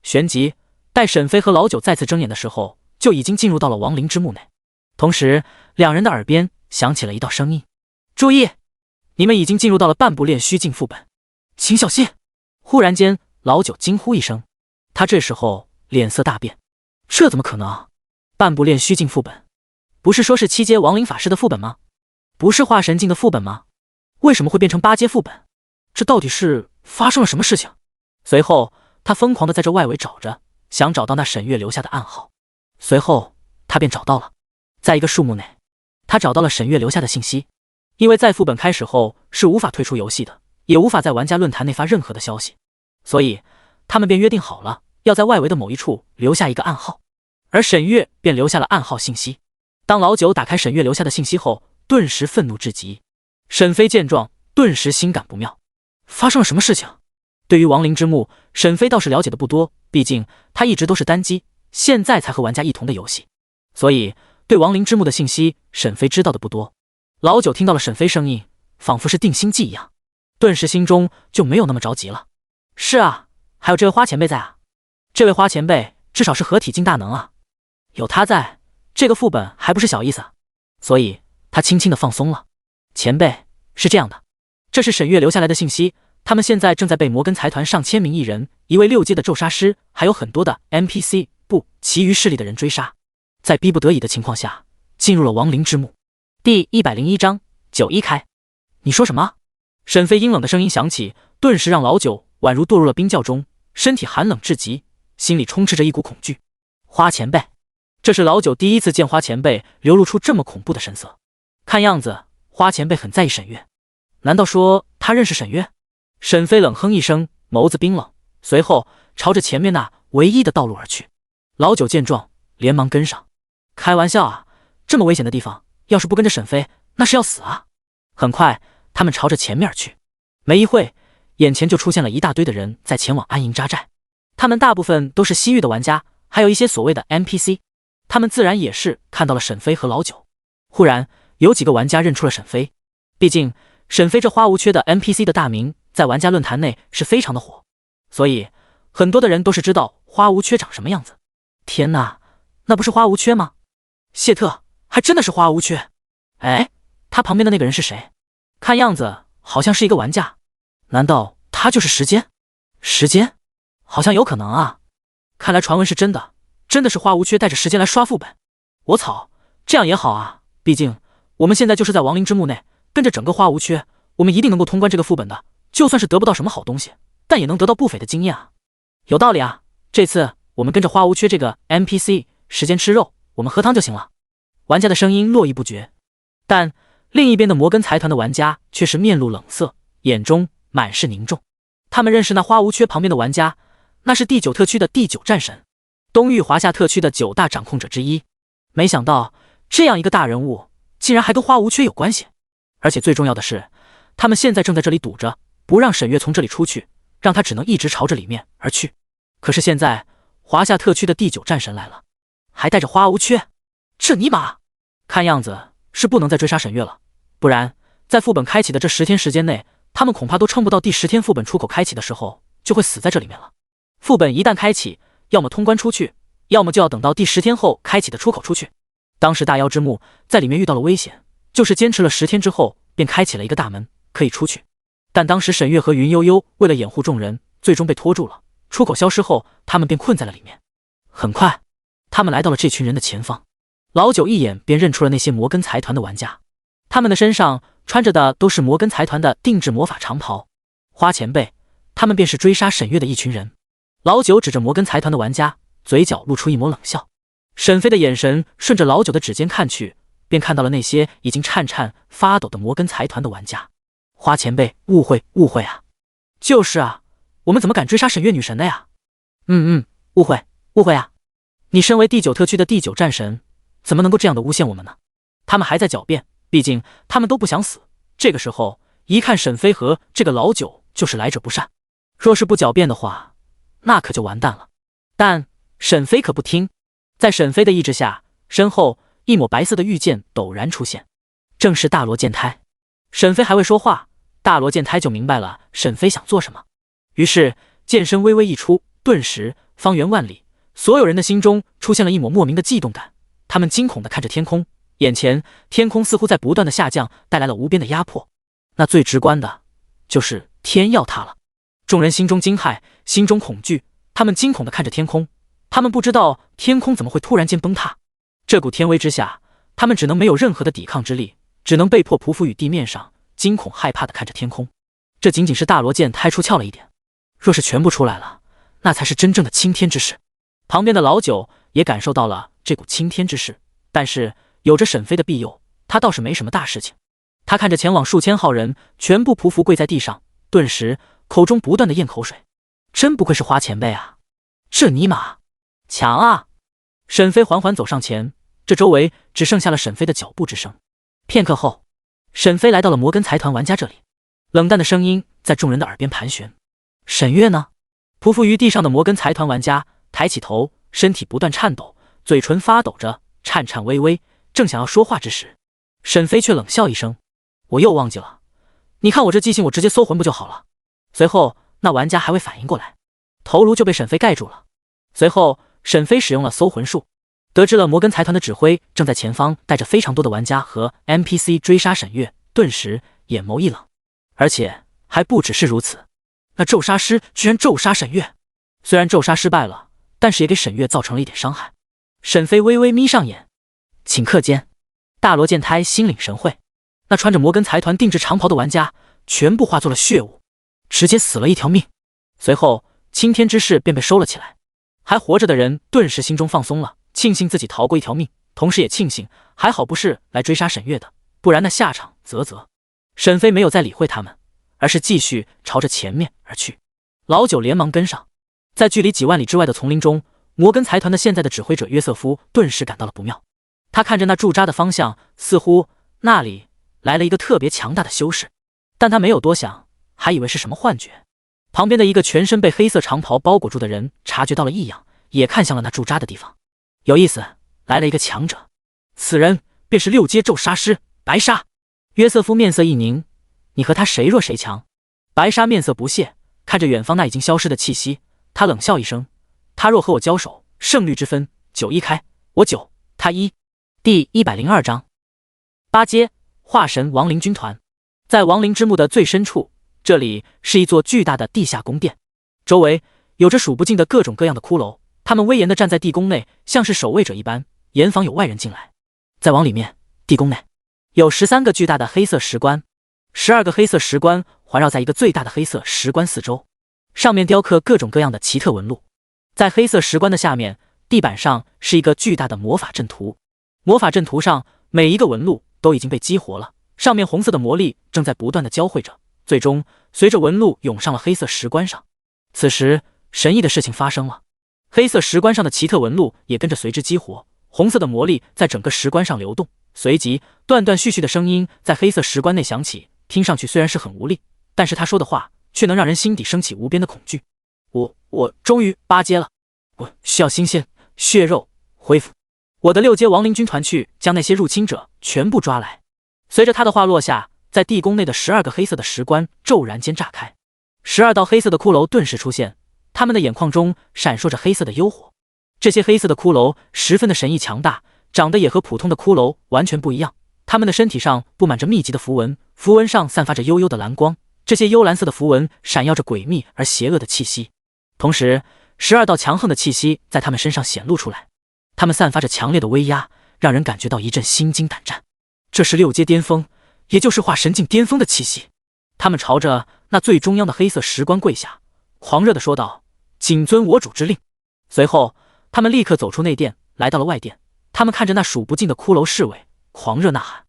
旋即待沈飞和老九再次睁眼的时候，就已经进入到了亡灵之墓内。同时两人的耳边响起了一道声音：注意，你们已经进入到了半步练虚境副本，请小心。忽然间老九惊呼一声，他这时候脸色大变，这怎么可能？半步练虚境副本不是说是7阶亡灵法师的副本吗？不是化神境的副本吗？为什么会变成8阶副本？这到底是发生了什么事情？随后他疯狂地在这外围找着，想找到那沈月留下的暗号。随后他便找到了，在一个树木内，他找到了沈月留下的信息。因为在副本开始后是无法退出游戏的，也无法在玩家论坛内发任何的消息，所以他们便约定好了，要在外围的某一处留下一个暗号，而沈月便留下了暗号信息。当老九打开沈月留下的信息后，顿时愤怒至极。沈飞见状，顿时心感不妙，发生了什么事情？对于亡灵之墓，沈飞倒是了解的不多，毕竟他一直都是单机，现在才和玩家一同的游戏，所以对亡灵之墓的信息，沈飞知道的不多。老九听到了沈飞声音，仿佛是定心剂一样，顿时心中就没有那么着急了。是啊，还有这位花前辈在啊，这位花前辈至少是合体境大能啊，有他在，这个副本还不是小意思啊。所以他轻轻的放松了。前辈，是这样的，这是沈月留下来的信息，他们现在正在被摩根财团上千名艺人，一位6阶的咒杀师，还有很多的 NPC 其余势力的人追杀，在逼不得已的情况下进入了亡灵之墓。第101章91开。你说什么？沈飞阴冷的声音响起，顿时让老九宛如堕入了冰窖中，身体寒冷至极，心里充斥着一股恐惧。花前辈，这是老九第一次见花前辈流露出这么恐怖的神色，看样子花前辈很在意沈月，难道说他认识沈月？沈飞冷哼一声，眸子冰冷，随后朝着前面那唯一的道路而去。老九见状连忙跟上。开玩笑啊，这么危险的地方，要是不跟着沈飞，那是要死啊。很快他们朝着前面而去，没一会，眼前就出现了一大堆的人在前往安营扎寨，他们大部分都是西域的玩家，还有一些所谓的 NPC， 他们自然也是看到了沈飞和老九。忽然有几个玩家认出了沈飞，毕竟沈飞这花无缺的 NPC 的大名在玩家论坛内是非常的火，所以很多的人都是知道花无缺长什么样子。天哪，那不是花无缺吗？谢特，还真的是花无缺。哎，他旁边的那个人是谁？看样子好像是一个玩家，难道他就是时间？时间？好像有可能啊。看来传闻是真的，真的是花无缺带着时间来刷副本。我操，这样也好啊，毕竟我们现在就是在亡灵之墓内，跟着整个花无缺，我们一定能够通关这个副本的，就算是得不到什么好东西，但也能得到不菲的经验啊。有道理啊，这次我们跟着花无缺这个 NPC 时间吃肉，我们喝汤就行了。玩家的声音络绎不绝，但另一边的摩根财团的玩家却是面露冷色，眼中满是凝重。他们认识那花无缺旁边的玩家，那是第9特区的第9战神，东域华夏特区的9大掌控者之一。没想到这样一个大人物竟然还跟花无缺有关系，而且最重要的是，他们现在正在这里堵着，不让沈月从这里出去，让他只能一直朝着里面而去。可是现在华夏特区的第9战神来了，还带着花无缺，这尼玛看样子是不能再追杀沈月了，不然在副本开启的这10天时间内，他们恐怕都撑不到第10天副本出口开启的时候，就会死在这里面了。副本一旦开启，要么通关出去，要么就要等到第10天后开启的出口出去。当时大妖之墓在里面遇到了危险，就是坚持了10天之后，便开启了一个大门，可以出去。但当时沈月和云悠悠为了掩护众人，最终被拖住了。出口消失后，他们便困在了里面。很快，他们来到了这群人的前方。老九一眼便认出了那些摩根财团的玩家，他们的身上穿着的都是摩根财团的定制魔法长袍。花前辈，他们便是追杀沈月的一群人。老九指着摩根财团的玩家，嘴角露出一抹冷笑。沈飞的眼神顺着老九的指尖看去，便看到了那些已经颤颤发抖的摩根财团的玩家。花前辈，误会啊！就是啊，我们怎么敢追杀沈月女神的呀？误会啊！你身为第9特区的第9战神，怎么能够这样的诬陷我们呢？他们还在狡辩，毕竟他们都不想死。这个时候，一看沈飞和这个老九就是来者不善，若是不狡辩的话，那可就完蛋了。但沈飞可不听，在沈飞的意志下，身后一抹白色的玉剑陡然出现，正是大罗剑胎。沈飞还未说话，大罗剑胎就明白了沈飞想做什么，于是剑身微微一出，顿时方圆万里，所有人的心中出现了一抹莫名的悸动感。他们惊恐地看着天空，眼前天空似乎在不断的下降，带来了无边的压迫。那最直观的就是天要塌了。众人心中惊骇，心中恐惧，他们惊恐地看着天空，他们不知道天空怎么会突然间崩塌。这股天威之下，他们只能没有任何的抵抗之力，只能被迫匍匐于地面上，惊恐害怕地看着天空。这仅仅是大罗剑胎出鞘了一点，若是全部出来了，那才是真正的青天之势。旁边的老九也感受到了这股青天之势，但是有着沈飞的庇佑，他倒是没什么大事情。他看着前往数千号人全部匍匐跪在地上，顿时口中不断的咽口水。真不愧是花前辈啊，这尼玛强啊！沈飞缓缓走上前，这周围只剩下了沈飞的脚步之声。片刻后，沈飞来到了摩根财团玩家这里，冷淡的声音在众人的耳边盘旋。沈月呢？匍匐于地上的摩根财团玩家抬起头，身体不断颤抖，嘴唇发抖着，颤颤巍巍，正想要说话之时，沈飞却冷笑一声：“我又忘记了，你看我这记性，我直接搜魂不就好了？”随后那玩家还未反应过来，头颅就被沈飞盖住了。随后沈飞使用了搜魂术，得知了摩根财团的指挥正在前方带着非常多的玩家和 NPC 追杀沈月，顿时眼眸一冷。而且还不只是如此，那咒杀师居然咒杀沈月，虽然咒杀失败了，但是也给沈月造成了一点伤害。沈飞微微眯上眼，顷刻间，大罗剑胎心领神会，那穿着摩根财团定制长袍的玩家全部化作了血雾，直接死了一条命。随后青天之势便被收了起来，还活着的人顿时心中放松了，庆幸自己逃过一条命，同时也庆幸还好不是来追杀沈月的，不然那下场啧。沈飞没有再理会他们，而是继续朝着前面而去。老九连忙跟上，在距离几万里之外的丛林中，摩根财团的现在的指挥者约瑟夫顿时感到了不妙。他看着那驻扎的方向，似乎那里来了一个特别强大的修士，但他没有多想，还以为是什么幻觉。旁边的一个全身被黑色长袍包裹住的人察觉到了异样，也看向了那驻扎的地方。有意思，来了一个强者，此人便是6阶咒杀师白沙。约瑟夫面色一凝，你和他谁弱谁强？白沙面色不屑，看着远方那已经消失的气息，他冷笑一声，他若和我交手，胜率之分9-1开，我9，他1。第102章8阶化神亡灵军团。在亡灵之墓的最深处，这里是一座巨大的地下宫殿，周围有着数不尽的各种各样的骷髅，他们威严地站在地宫内，像是守卫者一般，严防有外人进来。再往里面，地宫内有13个巨大的黑色石棺，12个黑色石棺环绕在一个最大的黑色石棺四周，上面雕刻各种各样的奇特纹路。在黑色石棺的下面，地板上是一个巨大的魔法阵图，魔法阵图上每一个纹路都已经被激活了，上面红色的魔力正在不断的交汇着，最终随着纹路涌上了黑色石棺上。此时神异的事情发生了，黑色石棺上的奇特纹路也跟着随之激活，红色的魔力在整个石棺上流动，随即断断续续的声音在黑色石棺内响起，听上去虽然是很无力，但是他说的话却能让人心底升起无边的恐惧。我终于8阶了，我需要新鲜血肉恢复，我的6阶亡灵军团去将那些入侵者全部抓来。随着他的话落下，在地宫内的12个黑色的石棺骤然间炸开，12道黑色的骷髅顿时出现，他们的眼眶中闪烁着黑色的幽火。这些黑色的骷髅十分的神异强大，长得也和普通的骷髅完全不一样。他们的身体上布满着密集的符文，符文上散发着幽幽的蓝光，这些幽蓝色的符文闪耀着诡秘而邪恶的气息。同时，12道强横的气息在他们身上显露出来，他们散发着强烈的威压，让人感觉到一阵心惊胆战。这是6阶巅峰，也就是化神境巅峰的气息。他们朝着那最中央的黑色石棺跪下，狂热地说道：“谨遵我主之令。”随后，他们立刻走出内殿，来到了外殿。他们看着那数不尽的骷髅侍卫，狂热呐喊：“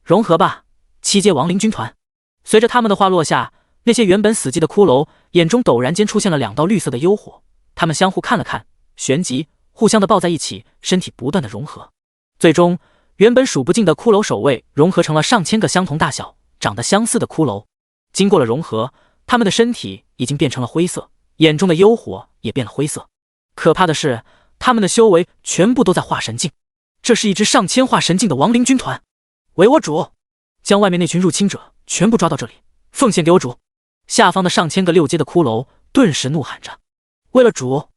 融合吧，7阶亡灵军团！”随着他们的话落下，那些原本死寂的骷髅眼中陡然间出现了2道绿色的幽火，他们相互看了看，旋即互相的抱在一起，身体不断的融合。最终，原本数不尽的骷髅守卫融合成了上千个相同大小、长得相似的骷髅。经过了融合，他们的身体已经变成了灰色，眼中的幽火也变了灰色。可怕的是，他们的修为全部都在化神境。这是一支上千化神境的亡灵军团。为我主，将外面那群入侵者全部抓到这里，奉献给我主！下方的上千个6阶的骷髅顿时怒喊着：“为了主！”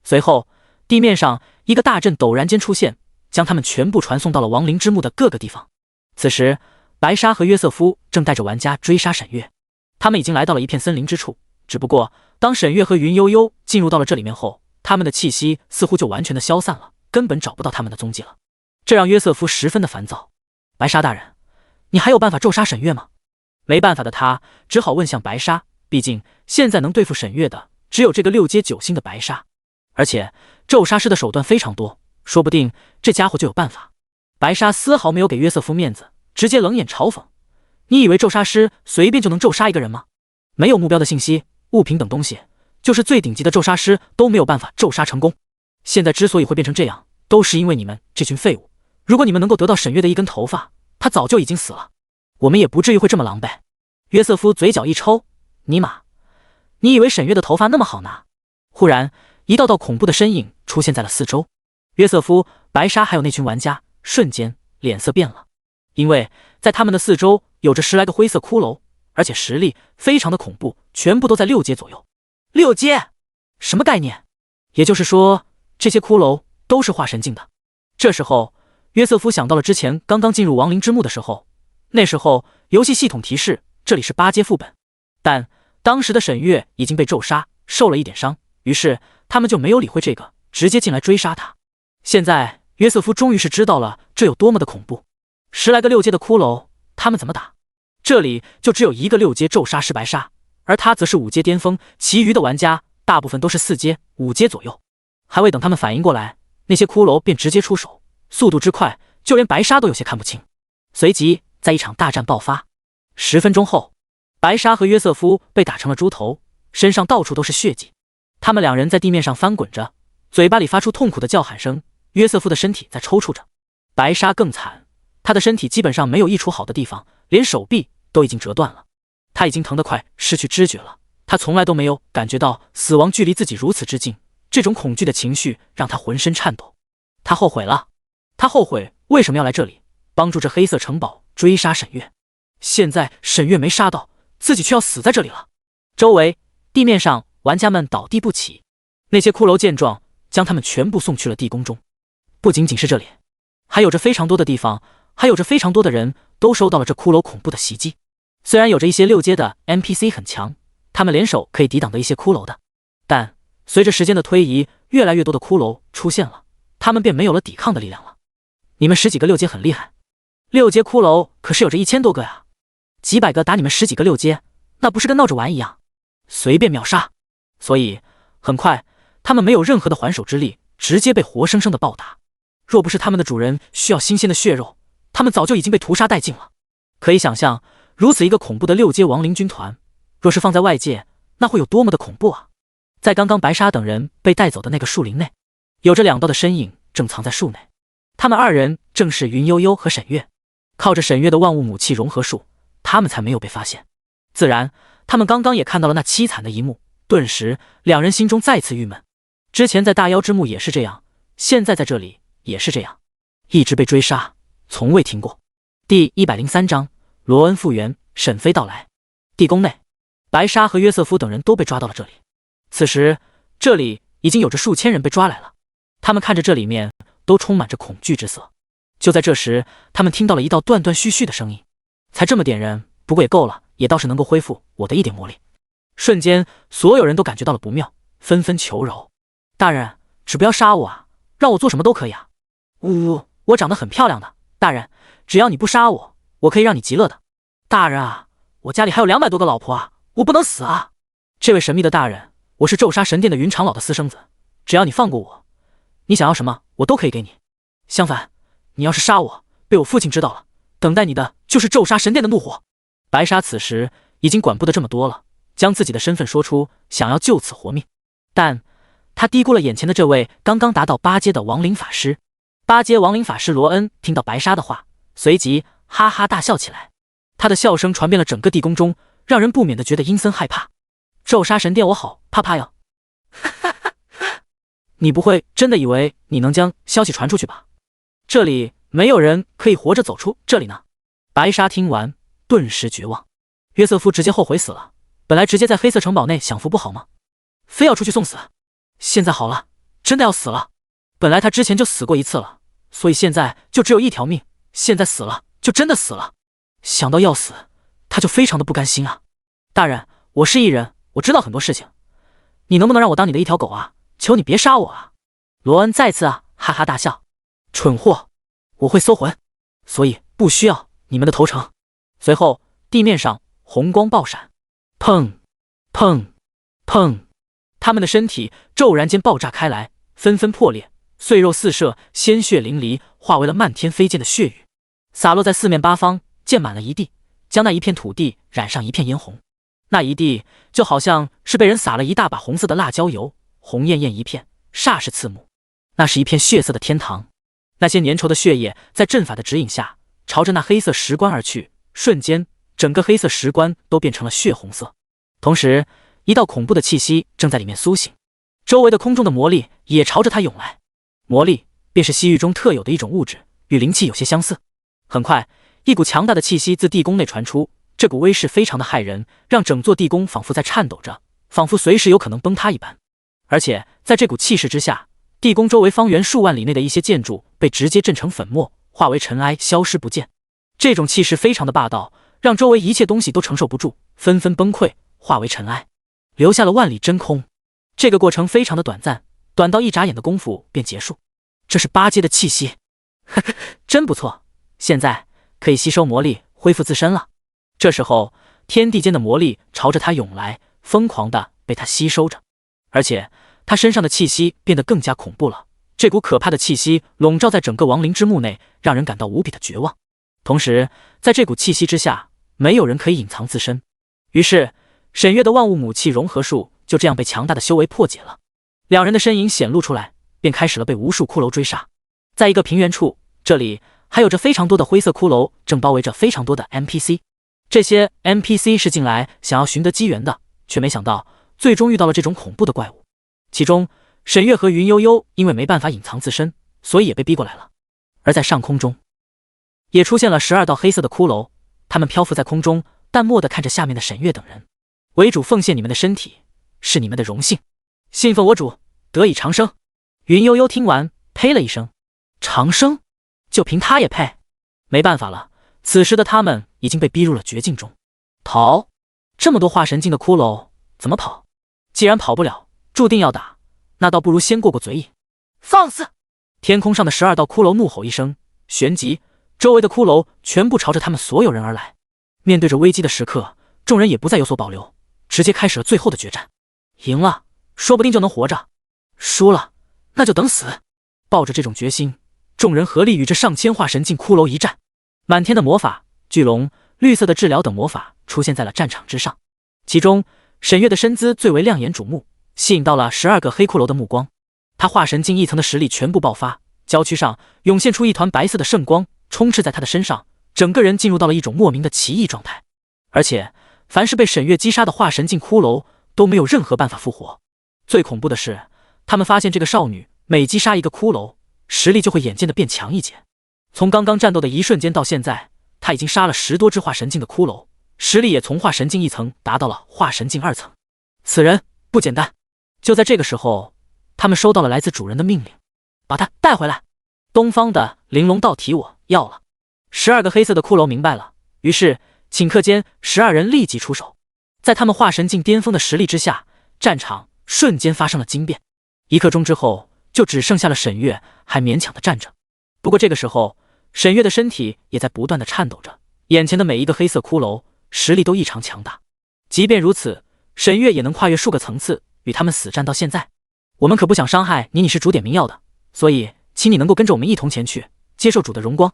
随后，地面上一个大阵陡然间出现，将他们全部传送到了亡灵之墓的各个地方。此时，白沙和约瑟夫正带着玩家追杀沈月，他们已经来到了一片森林之处。只不过，当沈月和云悠悠进入到了这里面后，他们的气息似乎就完全的消散了，根本找不到他们的踪迹了。这让约瑟夫十分的烦躁。白沙大人，你还有办法咒杀沈月吗？没办法的他只好问向白沙，毕竟现在能对付沈月的只有这个6阶9星的白沙，而且咒杀师的手段非常多，说不定这家伙就有办法。白沙丝毫没有给约瑟夫面子，直接冷眼嘲讽：“你以为咒杀师随便就能咒杀一个人吗？没有目标的信息、物品等东西，就是最顶级的咒杀师都没有办法咒杀成功。现在之所以会变成这样，都是因为你们这群废物。如果你们能够得到沈月的一根头发，他早就已经死了，我们也不至于会这么狼狈。”约瑟夫嘴角一抽：“尼玛，你以为沈月的头发那么好拿？”忽然，一道道恐怖的身影出现在了四周。约瑟夫、白沙还有那群玩家瞬间脸色变了，因为在他们的四周有着10来个灰色骷髅，而且实力非常的恐怖，全部都在6阶左右。6阶？什么概念？也就是说，这些骷髅都是化神境的。这时候，约瑟夫想到了之前刚刚进入亡灵之墓的时候，那时候游戏系统提示这里是8阶副本，但当时的沈月已经被咒杀，受了一点伤，于是他们就没有理会这个，直接进来追杀他。现在约瑟夫终于是知道了这有多么的恐怖，10来个6阶的骷髅，他们怎么打？这里就只有一个6阶咒杀师白沙，而他则是5阶巅峰，其余的玩家大部分都是4阶、5阶左右。还未等他们反应过来，那些骷髅便直接出手，速度之快，就连白沙都有些看不清。随即，在一场大战爆发。10分钟后，白沙和约瑟夫被打成了猪头，身上到处都是血迹。他们2人在地面上翻滚着，嘴巴里发出痛苦的叫喊声。约瑟夫的身体在抽搐着，白沙更惨，他的身体基本上没有一处好的地方，连手臂都已经折断了。他已经疼得快失去知觉了，他从来都没有感觉到死亡距离自己如此之近，这种恐惧的情绪让他浑身颤抖。他后悔了，他后悔为什么要来这里帮助这黑色城堡追杀沈月。现在沈月没杀到，自己却要死在这里了。周围地面上玩家们倒地不起，那些骷髅见状将他们全部送去了地宫中。不仅仅是这里，还有着非常多的地方，还有着非常多的人都受到了这骷髅恐怖的袭击。虽然有着一些6阶的 NPC 很强，他们联手可以抵挡的一些骷髅的，但随着时间的推移，越来越多的骷髅出现了，他们便没有了抵抗的力量了。你们10几个6阶很厉害，6阶骷髅可是有着1000多个呀，几百个打你们10几个6阶，那不是跟闹着玩一样，随便秒杀。所以很快他们没有任何的还手之力，直接被活生生的暴打。若不是他们的主人需要新鲜的血肉，他们早就已经被屠杀殆尽了。可以想象，如此一个恐怖的6阶亡灵军团，若是放在外界，那会有多么的恐怖啊！在刚刚白沙等人被带走的那个树林内，有着2道的身影正藏在树内，他们2人正是云悠悠和沈月。靠着沈月的万物母气融合术，他们才没有被发现。自然，他们刚刚也看到了那凄惨的一幕，顿时2人心中再次郁闷。之前在大妖之墓也是这样，现在在这里也是这样。一直被追杀，从未停过。第103章，罗恩复原，沈飞到来。地宫内，白莎和约瑟夫等人都被抓到了这里。此时，这里已经有着数千人被抓来了，他们看着这里面都充满着恐惧之色。就在这时，他们听到了一道断断续续的声音：“才这么点人，不过也够了，也倒是能够恢复我的一点魔力。”瞬间，所有人都感觉到了不妙，纷纷求饶：“大人，只不要杀我啊，让我做什么都可以啊！我长得很漂亮的，大人，只要你不杀我，我可以让你极乐的。大人啊，我家里还有200多个老婆啊，我不能死啊！这位神秘的大人，我是咒杀神殿的云长老的私生子，只要你放过我，你想要什么我都可以给你。相反，你要是杀我，被我父亲知道了，等待你的就是咒杀神殿的怒火。”白莎此时已经管不得这么多了，将自己的身份说出，想要就此活命。但他低估了眼前的这位刚刚达到8阶的亡灵法师。8阶亡灵法师罗恩听到白莎的话，随即哈哈大笑起来。他的笑声传遍了整个地宫中，让人不免的觉得阴森害怕。咒杀神殿我好怕怕哟！你不会真的以为你能将消息传出去吧？这里没有人可以活着走出这里呢。白莎听完顿时绝望。约瑟夫直接后悔死了，本来直接在黑色城堡内享福不好吗？非要出去送死，现在好了，真的要死了。本来他之前就死过一次了，所以现在就只有一条命，现在死了就真的死了。想到要死，他就非常的不甘心啊。大人，我是异人，我知道很多事情，你能不能让我当你的一条狗啊？求你别杀我啊！罗恩再次哈哈大笑。蠢货，我会搜魂，所以不需要你们的投诚。随后地面上红光爆闪，砰砰砰，他们的身体骤然间爆炸开来，纷纷破裂，碎肉四射，鲜血淋漓，化为了漫天飞溅的血雨，洒落在四面八方，溅满了一地，将那一片土地染上一片嫣红。那一地就好像是被人撒了一大把红色的辣椒油，红艳艳一片，煞是刺目。那是一片血色的天堂，那些粘稠的血液在阵法的指引下，朝着那黑色石棺而去，瞬间整个黑色石棺都变成了血红色。同时，一道恐怖的气息正在里面苏醒，周围的空中的魔力也朝着它涌来。魔力便是西域中特有的一种物质，与灵气有些相似。很快，一股强大的气息自地宫内传出，这股威势非常的骇人，让整座地宫仿佛在颤抖着，仿佛随时有可能崩塌一般。而且在这股气势之下，地宫周围方圆数万里内的一些建筑被直接震成粉末，化为尘埃，消失不见。这种气势非常的霸道，让周围一切东西都承受不住，纷纷崩溃，化为尘埃，留下了万里真空。这个过程非常的短暂，短到一眨眼的功夫便结束。这是8阶的气息，呵呵，真不错，现在可以吸收魔力，恢复自身了。这时候，天地间的魔力朝着他涌来，疯狂的被他吸收着，而且他身上的气息变得更加恐怖了。这股可怕的气息笼罩在整个亡灵之墓内，让人感到无比的绝望。同时，在这股气息之下，没有人可以隐藏自身。于是，沈月的万物母气融合术就这样被强大的修为破解了。两人的身影显露出来，便开始了被无数骷髅追杀。在一个平原处，这里还有着非常多的灰色骷髅，正包围着非常多的 NPC。这些 NPC 是进来想要寻得机缘的，却没想到最终遇到了这种恐怖的怪物。其中，沈月和云悠悠因为没办法隐藏自身，所以也被逼过来了。而在上空中，也出现了12道黑色的骷髅，他们漂浮在空中，淡漠地看着下面的沈月等人。为主奉献你们的身体，是你们的荣幸。信奉我主，得以长生。云悠悠听完，呸了一声，长生？就凭他也配？没办法了，此时的他们已经被逼入了绝境中。逃？这么多化神境的骷髅，怎么跑？既然跑不了，注定要打，那倒不如先过过嘴瘾。放肆！天空上的12道骷髅怒吼一声，旋即周围的骷髅全部朝着他们所有人而来。面对着危机的时刻，众人也不再有所保留，直接开始了最后的决战。赢了，说不定就能活着；输了，那就等死。抱着这种决心，众人合力与这上千化神境骷髅一战。满天的魔法、巨龙、绿色的治疗等魔法出现在了战场之上。其中，沈月的身姿最为亮眼瞩目，吸引到了12个黑骷髅的目光。他化神境一层的实力全部爆发，娇躯上涌现出一团白色的圣光，充斥在他的身上，整个人进入到了一种莫名的奇异状态。而且，凡是被沈月击杀的化神境骷髅都没有任何办法复活。最恐怖的是，他们发现这个少女每击杀一个骷髅，实力就会眼见的变强一截。从刚刚战斗的一瞬间到现在，他已经杀了10多只化神境的骷髅，实力也从化神境1层达到了化神境2层。此人不简单。就在这个时候，他们收到了来自主人的命令，把他带回来。东方的玲珑道体我要了。12个黑色的骷髅明白了，于是顷刻间12人立即出手。在他们化神境巅峰的实力之下，战场瞬间发生了惊变。1刻钟之后，就只剩下了沈月还勉强的站着。不过这个时候，沈月的身体也在不断的颤抖着，眼前的每一个黑色骷髅实力都异常强大。即便如此，沈月也能跨越数个层次与他们死战到现在。我们可不想伤害你，你是主点名要的，所以请你能够跟着我们一同前去，接受主的荣光。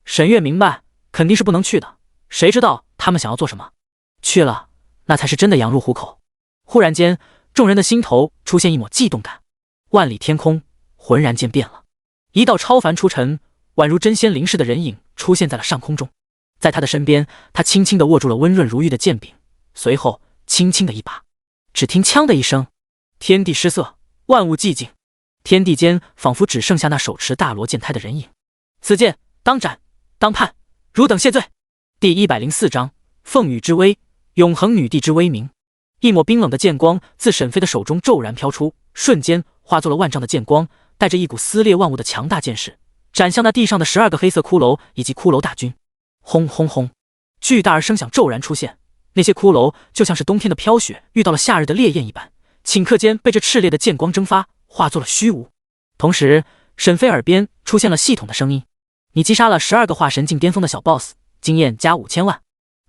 沈月明白肯定是不能去的，谁知道他们想要做什么？去了，那才是真的羊入虎口。忽然间，众人的心头出现一抹悸动感，万里天空浑然间变了，一道超凡出尘，宛如真仙临世的人影出现在了上空中。在他的身边，他轻轻地握住了温润如玉的剑柄，随后轻轻的一把，只听锵的一声，天地失色，万物寂静，天地间仿佛只剩下那手持大罗剑胎的人影。此剑当斩，当判，汝等谢罪。第104章，凤羽之威，永恒女帝之威名。一抹冰冷的剑光自沈飞的手中骤然飘出，瞬间化作了万丈的剑光，带着一股撕裂万物的强大剑势，斩向那地上的12个黑色骷髅以及骷髅大军。轰轰轰，巨大而声响骤然出现，那些骷髅就像是冬天的飘雪遇到了夏日的烈焰一般，顷刻间被这炽烈的剑光蒸发，化作了虚无。同时，沈飞耳边出现了系统的声音：你击杀了12个化神境巅峰的小 boss， 经验加5000万；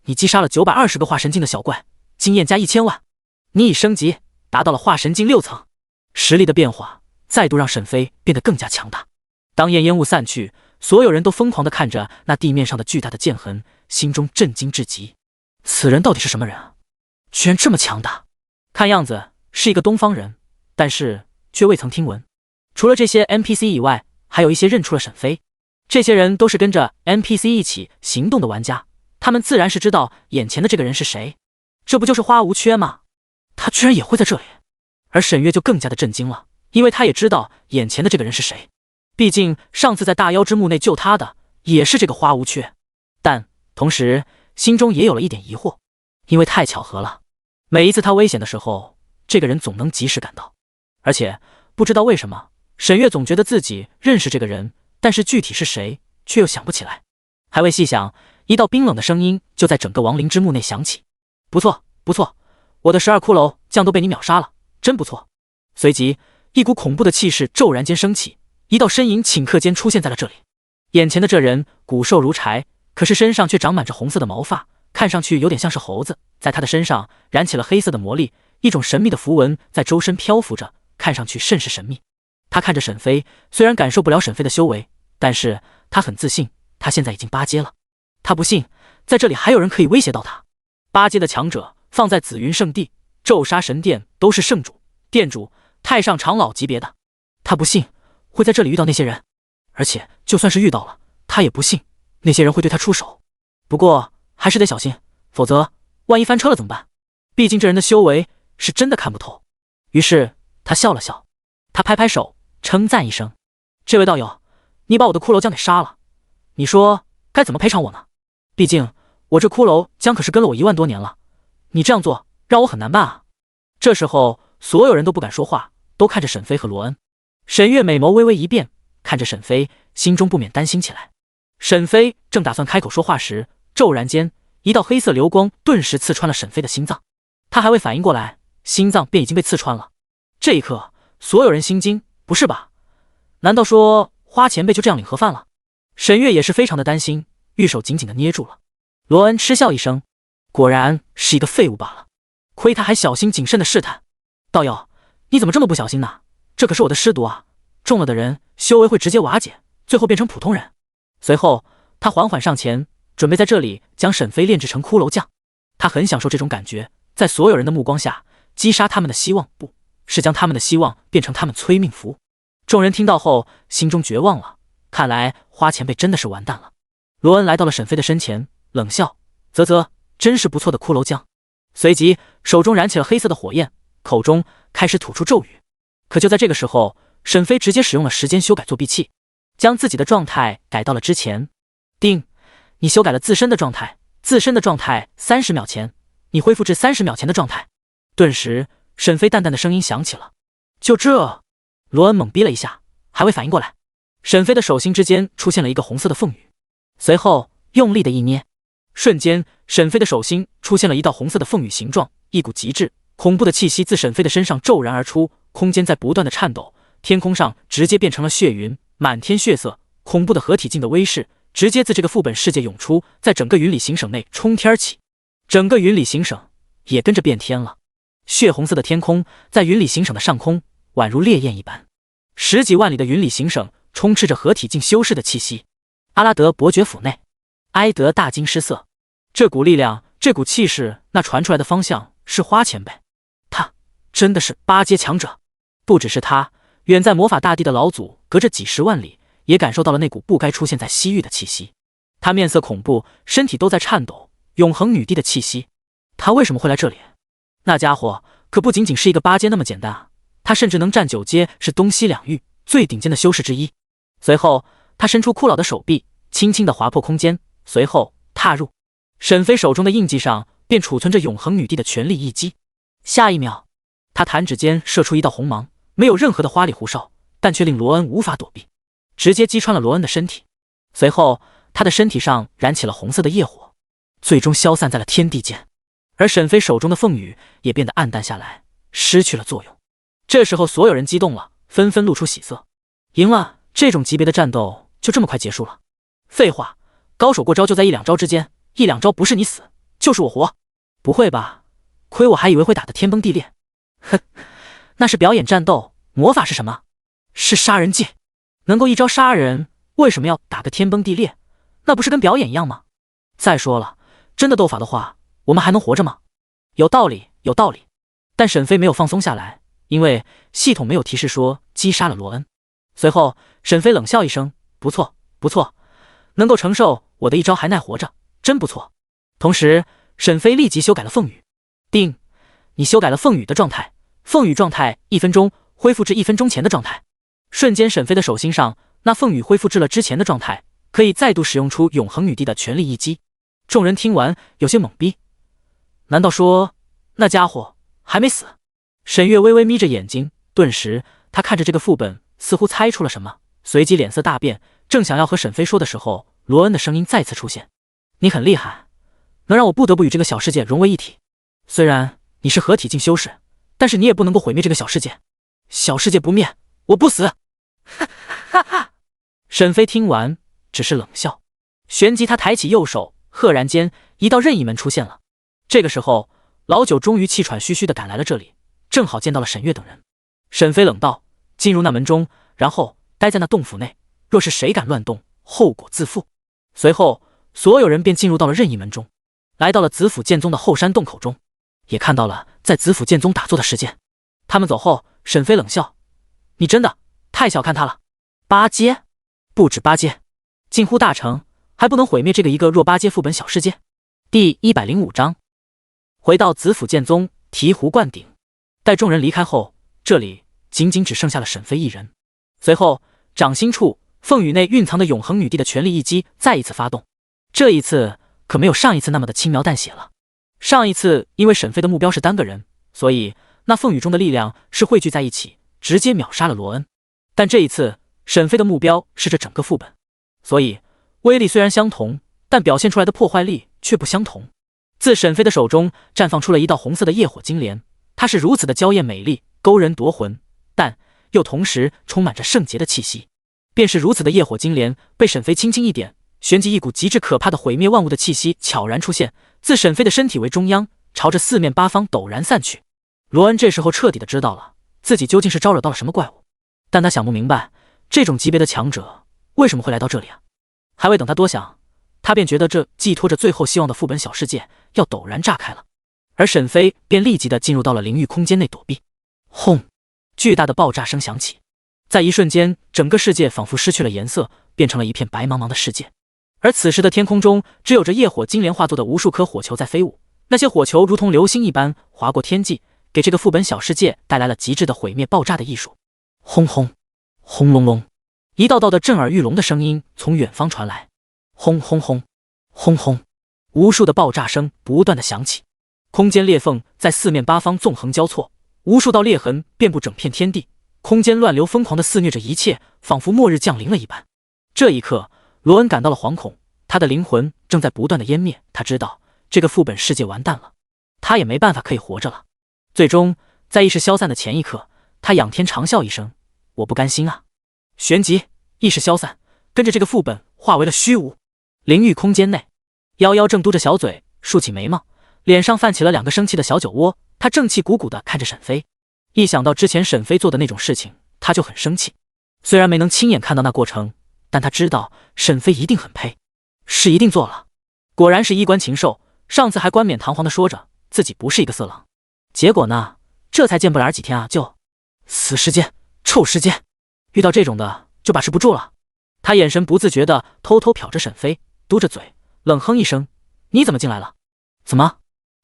你击杀了920个化神境的小怪，经验加1000万；你已升级达到了化神境6层。实力的变化再度让沈飞变得更加强大。当烟雾散去，所有人都疯狂地看着那地面上的巨大的剑痕，心中震惊至极。此人到底是什么人啊？居然这么强大！看样子是一个东方人，但是却未曾听闻。除了这些 NPC 以外，还有一些认出了沈飞。这些人都是跟着 NPC 一起行动的玩家，他们自然是知道眼前的这个人是谁。这不就是花无缺吗？他居然也会在这里。而沈月就更加的震惊了，因为他也知道眼前的这个人是谁。毕竟上次在大妖之墓内救他的也是这个花无缺，但同时心中也有了一点疑惑，因为太巧合了，每一次他危险的时候，这个人总能及时赶到。而且不知道为什么，沈月总觉得自己认识这个人，但是具体是谁却又想不起来。还未细想，一道冰冷的声音就在整个亡灵之墓内响起：不错不错，我的12骷髅将都被你秒杀了，真不错。随即一股恐怖的气势骤然间升起，一道身影顷刻间出现在了这里。眼前的这人骨瘦如柴，可是身上却长满着红色的毛发，看上去有点像是猴子。在他的身上燃起了黑色的魔力，一种神秘的符文在周身漂浮着，看上去甚是神秘。他看着沈飞，虽然感受不了沈飞的修为，但是他很自信，他现在已经8阶了。他不信在这里还有人可以威胁到他。8阶的强者放在紫云圣地、咒杀神殿都是圣主、殿主、太上长老级别的，他不信会在这里遇到那些人，而且就算是遇到了，他也不信那些人会对他出手。不过还是得小心，否则万一翻车了怎么办？毕竟这人的修为是真的看不透。于是他笑了笑，他拍拍手称赞一声：这位道友，你把我的骷髅将给杀了，你说该怎么赔偿我呢？毕竟我这骷髅将可是跟了我1万多年了，你这样做让我很难办啊。这时候所有人都不敢说话，都看着沈飞和罗恩。沈月美眸微微一变，看着沈飞，心中不免担心起来。沈飞正打算开口说话时，骤然间一道黑色流光顿时刺穿了沈飞的心脏。他还未反应过来，心脏便已经被刺穿了。这一刻所有人心惊，不是吧？难道说花前辈就这样领盒饭了？沈月也是非常的担心，玉手紧紧的捏住了。罗恩嗤笑一声，果然是一个废物罢了，亏他还小心谨慎的试探。道友，你怎么这么不小心呢？这可是我的尸毒啊，中了的人修为会直接瓦解，最后变成普通人。随后他缓缓上前，准备在这里将沈飞炼制成骷髅将。他很享受这种感觉，在所有人的目光下击杀他们的希望，不是将他们的希望变成他们催命符。众人听到后心中绝望了，看来花前辈真的是完蛋了。罗恩来到了沈飞的身前，冷笑：啧啧，真是不错的骷髅将。随即手中燃起了黑色的火焰，口中开始吐出咒语。可就在这个时候，沈飞直接使用了时间修改作弊器，将自己的状态改到了之前。定，你修改了自身的状态，自身的状态30秒前，你恢复至30秒前的状态。顿时，沈飞淡淡的声音响起了。就这，罗恩懵逼了一下，还未反应过来。沈飞的手心之间出现了一个红色的凤羽，随后用力的一捏，瞬间，沈飞的手心出现了一道红色的凤羽形状，一股极致恐怖的气息自沈飞的身上骤然而出，空间在不断的颤抖，天空上直接变成了血云，满天血色，恐怖的合体境的威势直接自这个副本世界涌出，在整个云里行省内冲天起，整个云里行省也跟着变天了。血红色的天空在云里行省的上空宛如烈焰一般，10几万里的云里行省充斥着合体境修士的气息。阿拉德伯爵府内，埃德大惊失色，这股力量，这股气势，那传出来的方向是花前辈，他真的是8阶强者。不只是他，远在魔法大地的老祖隔着几十万里也感受到了那股不该出现在西域的气息，他面色恐怖，身体都在颤抖。永恒女帝的气息，他为什么会来这里？那家伙可不仅仅是一个8阶那么简单啊，他甚至能占9阶，是东西两域最顶尖的修士之一。随后他伸出枯老的手臂，轻轻地划破空间，随后踏入沈飞手中的印记上便储存着永恒女帝的全力一击。下一秒，他弹指间射出一道红芒，没有任何的花里胡哨，但却令罗恩无法躲避，直接击穿了罗恩的身体。随后他的身体上燃起了红色的业火，最终消散在了天地间。而沈飞手中的凤羽也变得暗淡下来，失去了作用。这时候所有人激动了，纷纷露出喜色。赢了，这种级别的战斗就这么快结束了？废话，高手过招就在1、2招之间，1、2招不是你死就是我活。不会吧，亏我还以为会打得天崩地裂。哼，那是表演战斗，魔法是什么？是杀人技，能够一招杀人，为什么要打个天崩地裂？那不是跟表演一样吗？再说了，真的斗法的话，我们还能活着吗？有道理，有道理。但沈飞没有放松下来，因为系统没有提示说击杀了罗恩。随后沈飞冷笑一声，不错不错，能够承受我的一招还耐活着，真不错。同时沈飞立即修改了凤羽。定，你修改了凤羽的状态，凤羽状态1分钟恢复至1分钟前的状态。瞬间沈飞的手心上那凤羽恢复至了之前的状态，可以再度使用出永恒女帝的全力一击。众人听完有些懵逼，难道说那家伙还没死？沈月微微眯着眼睛，顿时他看着这个副本，似乎猜出了什么，随即脸色大变，正想要和沈飞说的时候，罗恩的声音再次出现：你很厉害，能让我不得不与这个小世界融为一体。虽然你是合体境修士，但是你也不能够毁灭这个小世界。小世界不灭，我不死！哈哈哈！沈飞听完只是冷笑，旋即他抬起右手，赫然间一道任意门出现了。这个时候老九终于气喘吁吁地赶来了这里，正好见到了沈月等人。沈飞冷道：进入那门中，然后待在那洞府内，若是谁敢乱动，后果自负。随后所有人便进入到了任意门中，来到了子府剑宗的后山洞口中，也看到了在子府剑宗打坐的时间。他们走后，沈飞冷笑：你真的太小看他了，8阶不止8阶，近乎大成，还不能毁灭这个一个弱8阶副本小世界。第105章，回到子府剑宗，醍醐灌顶。待众人离开后，这里仅仅只剩下了沈飞一人。随后掌心处凤羽内蕴藏的永恒女帝的全力一击再一次发动，这一次可没有上一次那么的轻描淡写了。上一次因为沈飞的目标是单个人，所以那凤羽中的力量是汇聚在一起，直接秒杀了罗恩。但这一次沈飞的目标是这整个副本，所以威力虽然相同，但表现出来的破坏力却不相同。自沈飞的手中绽放出了一道红色的业火金莲，它是如此的娇艳美丽，勾人夺魂，但又同时充满着圣洁的气息。便是如此的业火金莲被沈飞轻轻一点，旋即一股极致可怕的毁灭万物的气息悄然出现，自沈飞的身体为中央，朝着四面八方陡然散去。罗恩这时候彻底的知道了自己究竟是招惹到了什么怪物，但他想不明白这种级别的强者为什么会来到这里啊？还未等他多想，他便觉得这寄托着最后希望的副本小世界要陡然炸开了，而沈飞便立即的进入到了灵域空间内躲避。轰！巨大的爆炸声响起，在一瞬间，整个世界仿佛失去了颜色，变成了一片白茫茫的世界。而此时的天空中，只有着业火金莲化作的无数颗火球在飞舞，那些火球如同流星一般划过天际，给这个副本小世界带来了极致的毁灭爆炸的艺术。轰轰，轰隆隆，一道道的震耳欲聋的声音从远方传来，轰轰轰，轰轰，无数的爆炸声不断的响起，空间裂缝在四面八方纵横交错，无数道裂痕遍布整片天地，空间乱流疯狂的肆虐着一切，仿佛末日降临了一般。这一刻，罗恩感到了惶恐，他的灵魂正在不断的湮灭，他知道这个副本世界完蛋了，他也没办法可以活着了。最终，在意识消散的前一刻，他仰天长啸一声：“我不甘心啊！”旋即，意识消散，跟着这个副本化为了虚无。灵域空间内，夭夭正嘟着小嘴，竖起眉毛，脸上泛起了2个生气的小酒窝。他正气鼓鼓地看着沈飞，一想到之前沈飞做的那种事情，他就很生气。虽然没能亲眼看到那过程，但他知道沈飞一定很配，是一定做了。果然是衣冠禽兽，上次还冠冕堂皇地说着自己不是一个色狼，结果呢，这才见不了几天啊，就死时间，臭时间，遇到这种的就把持不住了。他眼神不自觉地偷偷瞟着沈飞，嘟着嘴冷哼一声：“你怎么进来了？怎么，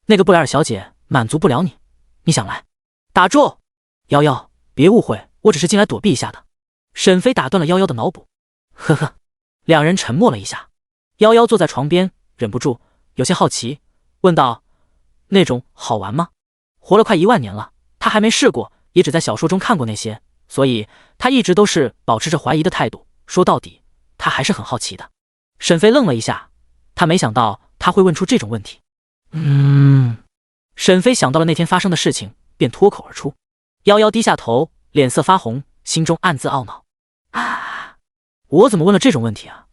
那个布莱尔小姐满足不了你，你想来？”打住！夭夭，别误会，我只是进来躲避一下的。沈飞打断了夭夭的脑补。呵呵，两人沉默了一下。夭夭坐在床边，忍不住有些好奇，问道：“那种好玩吗？活了快1万年了，他还没试过，也只在小说中看过那些，所以他一直都是保持着怀疑的态度。说到底，他还是很好奇的。”沈飞愣了一下，他没想到他会问出这种问题。沈飞想到了那天发生的事情，便脱口而出。夭夭低下头，脸色发红，心中暗自懊恼：我怎么问了这种问题啊？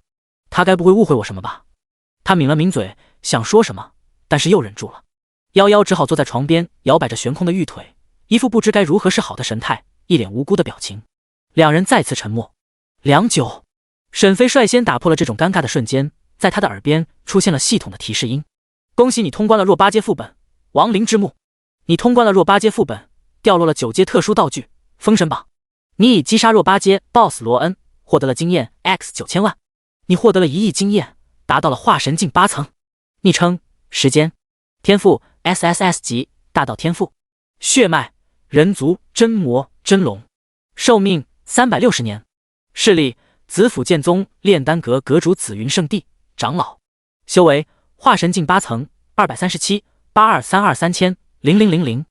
他该不会误会我什么吧？他抿了抿嘴，想说什么，但是又忍住了。夭夭只好坐在床边，摇摆着悬空的玉腿，一副不知该如何是好的神态，一脸无辜的表情。两人再次沉默良久。沈飞率先打破了这种尴尬的瞬间，在他的耳边出现了系统的提示音：“恭喜你通关了若八阶副本亡灵之墓，你通关了若八阶副本，掉落了9阶特殊道具封神榜，你已击杀若八阶 BOSS 罗恩，获得了经验 X 9000万，你获得了1亿经验，达到了化神境8层。昵称时间，天赋 SSS 级大道天赋，血脉人族真魔真龙，寿命360年，势力紫府剑宗炼丹阁阁主紫云圣地长老，修为化神境8层23782323000，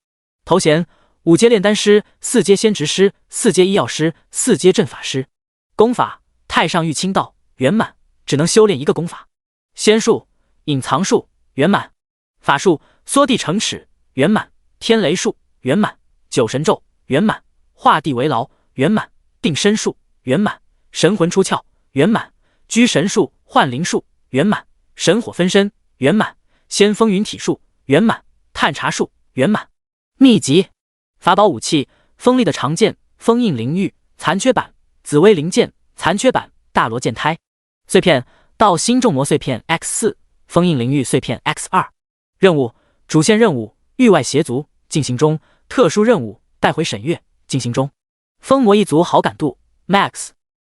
头衔5阶炼丹师，4阶仙职师，4阶医药师，4阶阵法师。功法太上玉清道圆满，只能修炼1个功法。仙术隐藏术圆满，法术缩地成尺圆满，天雷术圆满，九神咒圆满，画地为牢圆满，定身术圆满，神魂出窍圆满，居神术幻灵术圆满，神火分身圆满，仙风云体术圆满，探查术圆满。秘籍法宝武器锋利的长剑封印灵玉残缺版，紫薇灵剑残缺版，大罗剑胎碎片道心重魔碎片 X4， 封印灵玉碎片 X2。 任务主线任务域外邪族进行中，特殊任务带回沈月进行中。风魔一族好感度 MAX，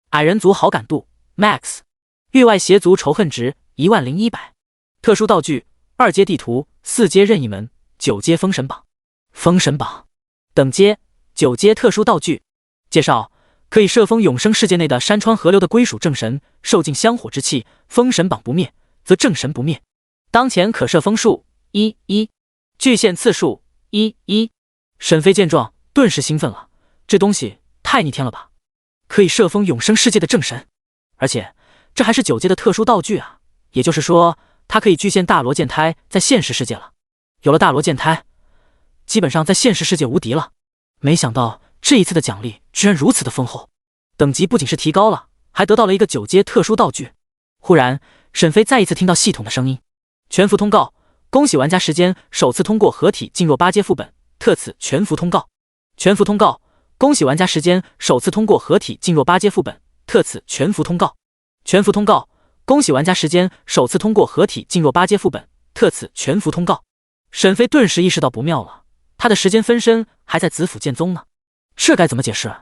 矮人族好感度 MAX， 域外邪族仇恨值10100。特殊道具2阶地图，4阶任意门，9阶封神榜。封神榜等阶9阶特殊道具介绍：可以摄封永生世界内的山川河流的归属正神，受尽香火之气，封神榜不灭，则正神不灭。当前可摄封数1，巨献次数1。沈飞见状顿时兴奋了，这东西太逆天了吧！可以摄封永生世界的正神，而且这还是9阶的特殊道具啊！也就是说，它可以具现大罗剑胎在现实世界了。有了大罗剑胎，基本上在现实世界无敌了。没想到这一次的奖励居然如此的丰厚，等级不仅是提高了，还得到了一个9阶特殊道具。忽然，沈飞再一次听到系统的声音：全服通告，恭喜玩家时间首次通过合体进入8阶副本，特此全服通告。全服通告，恭喜玩家时间首次通过合体进入8阶副本，特此全服通告。全服通告，恭喜玩家时间首次通过合体进入8阶副本，特此全服通告。沈飞顿时意识到不妙了，他的时间分身还在紫府剑宗呢，这该怎么解释？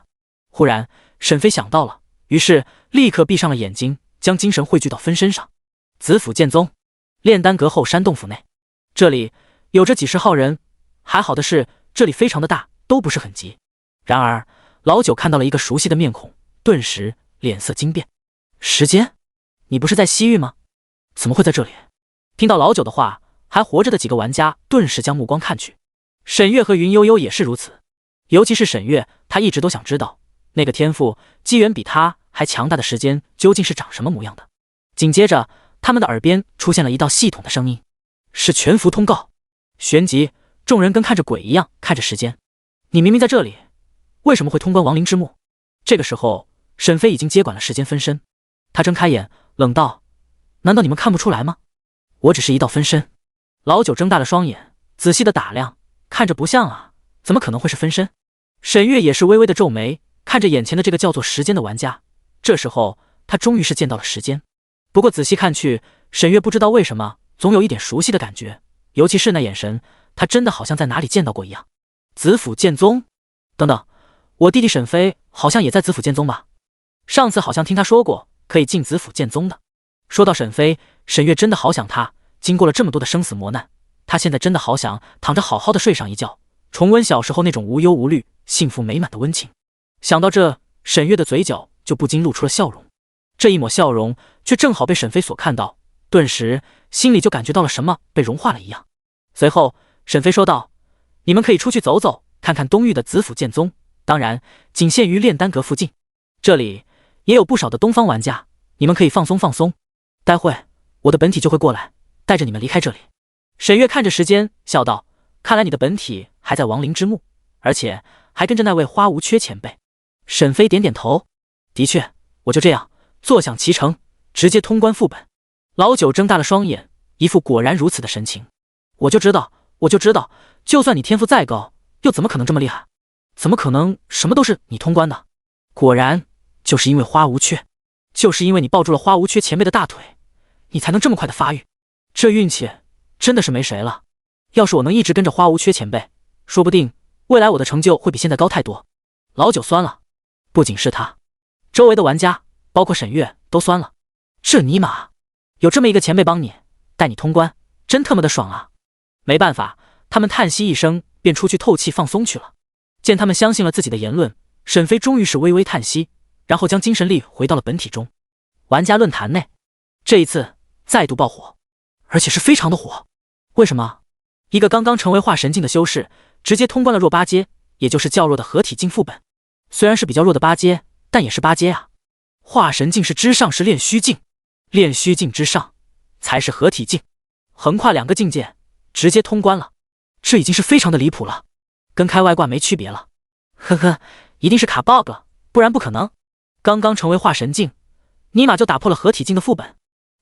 忽然沈飞想到了，于是立刻闭上了眼睛，将精神汇聚到分身上。紫府剑宗炼丹阁后山洞府内，这里有着几十号人，还好的是这里非常的大，都不是很急。然而老九看到了一个熟悉的面孔，顿时脸色惊变。时间，你不是在西域吗？怎么会在这里？听到老九的话，还活着的几个玩家顿时将目光看去。沈月和云悠悠也是如此，尤其是沈月，她一直都想知道那个天赋机缘比她还强大的时间究竟是长什么模样的。紧接着，他们的耳边出现了一道系统的声音，是全服通告。旋即，众人跟看着鬼一样看着时间。你明明在这里，为什么会通关亡灵之墓？这个时候，沈飞已经接管了时间分身，他睁开眼，冷道：难道你们看不出来吗？我只是一道分身。老九睁大了双眼，仔细的打量，看着不像啊，怎么可能会是分身？沈月也是微微的皱眉，看着眼前的这个叫做时间的玩家。这时候，他终于是见到了时间。不过仔细看去，沈月不知道为什么总有一点熟悉的感觉，尤其是那眼神，他真的好像在哪里见到过一样。子府剑宗，等等，我弟弟沈飞好像也在子府剑宗吧？上次好像听他说过可以进子府剑宗的。说到沈飞，沈月真的好想他，经过了这么多的生死磨难，他现在真的好想躺着好好的睡上一觉，重温小时候那种无忧无虑、幸福美满的温情。想到这，沈月的嘴角就不禁露出了笑容。这一抹笑容却正好被沈飞所看到，顿时心里就感觉到了什么被融化了一样。随后沈飞说道：你们可以出去走走，看看东域的子府剑宗，当然仅限于炼丹阁附近，这里也有不少的东方玩家，你们可以放松放松，待会我的本体就会过来带着你们离开这里。沈月看着时间笑道：看来你的本体还在亡灵之墓，而且还跟着那位花无缺前辈。沈飞点点头，的确，我就这样坐享其成，直接通关副本。老九睁大了双眼，一副果然如此的神情。我就知道，就算你天赋再高，又怎么可能这么厉害？怎么可能什么都是你通关的？果然就是因为花无缺，就是因为你抱住了花无缺前辈的大腿，你才能这么快的发育。这运气真的是没谁了。要是我能一直跟着花无缺前辈，说不定未来我的成就会比现在高太多。老九酸了，不仅是他，周围的玩家包括沈月都酸了。这尼玛，有这么一个前辈帮你带你通关，真他妈的爽啊！没办法，他们叹息一声，便出去透气放松去了。见他们相信了自己的言论，沈飞终于是微微叹息，然后将精神力回到了本体中。玩家论坛内，这一次再度爆火，而且是非常的火。为什么？一个刚刚成为化神境的修士，直接通关了弱八阶，也就是较弱的合体境副本。虽然是比较弱的八阶，但也是八阶啊。化神境是之上是炼虚境，炼虚境之上才是合体境，横跨2个境界，直接通关了，这已经是非常的离谱了，跟开外挂没区别了。呵呵，一定是卡 bug 了，不然不可能。刚刚成为化神境，尼玛就打破了合体境的副本，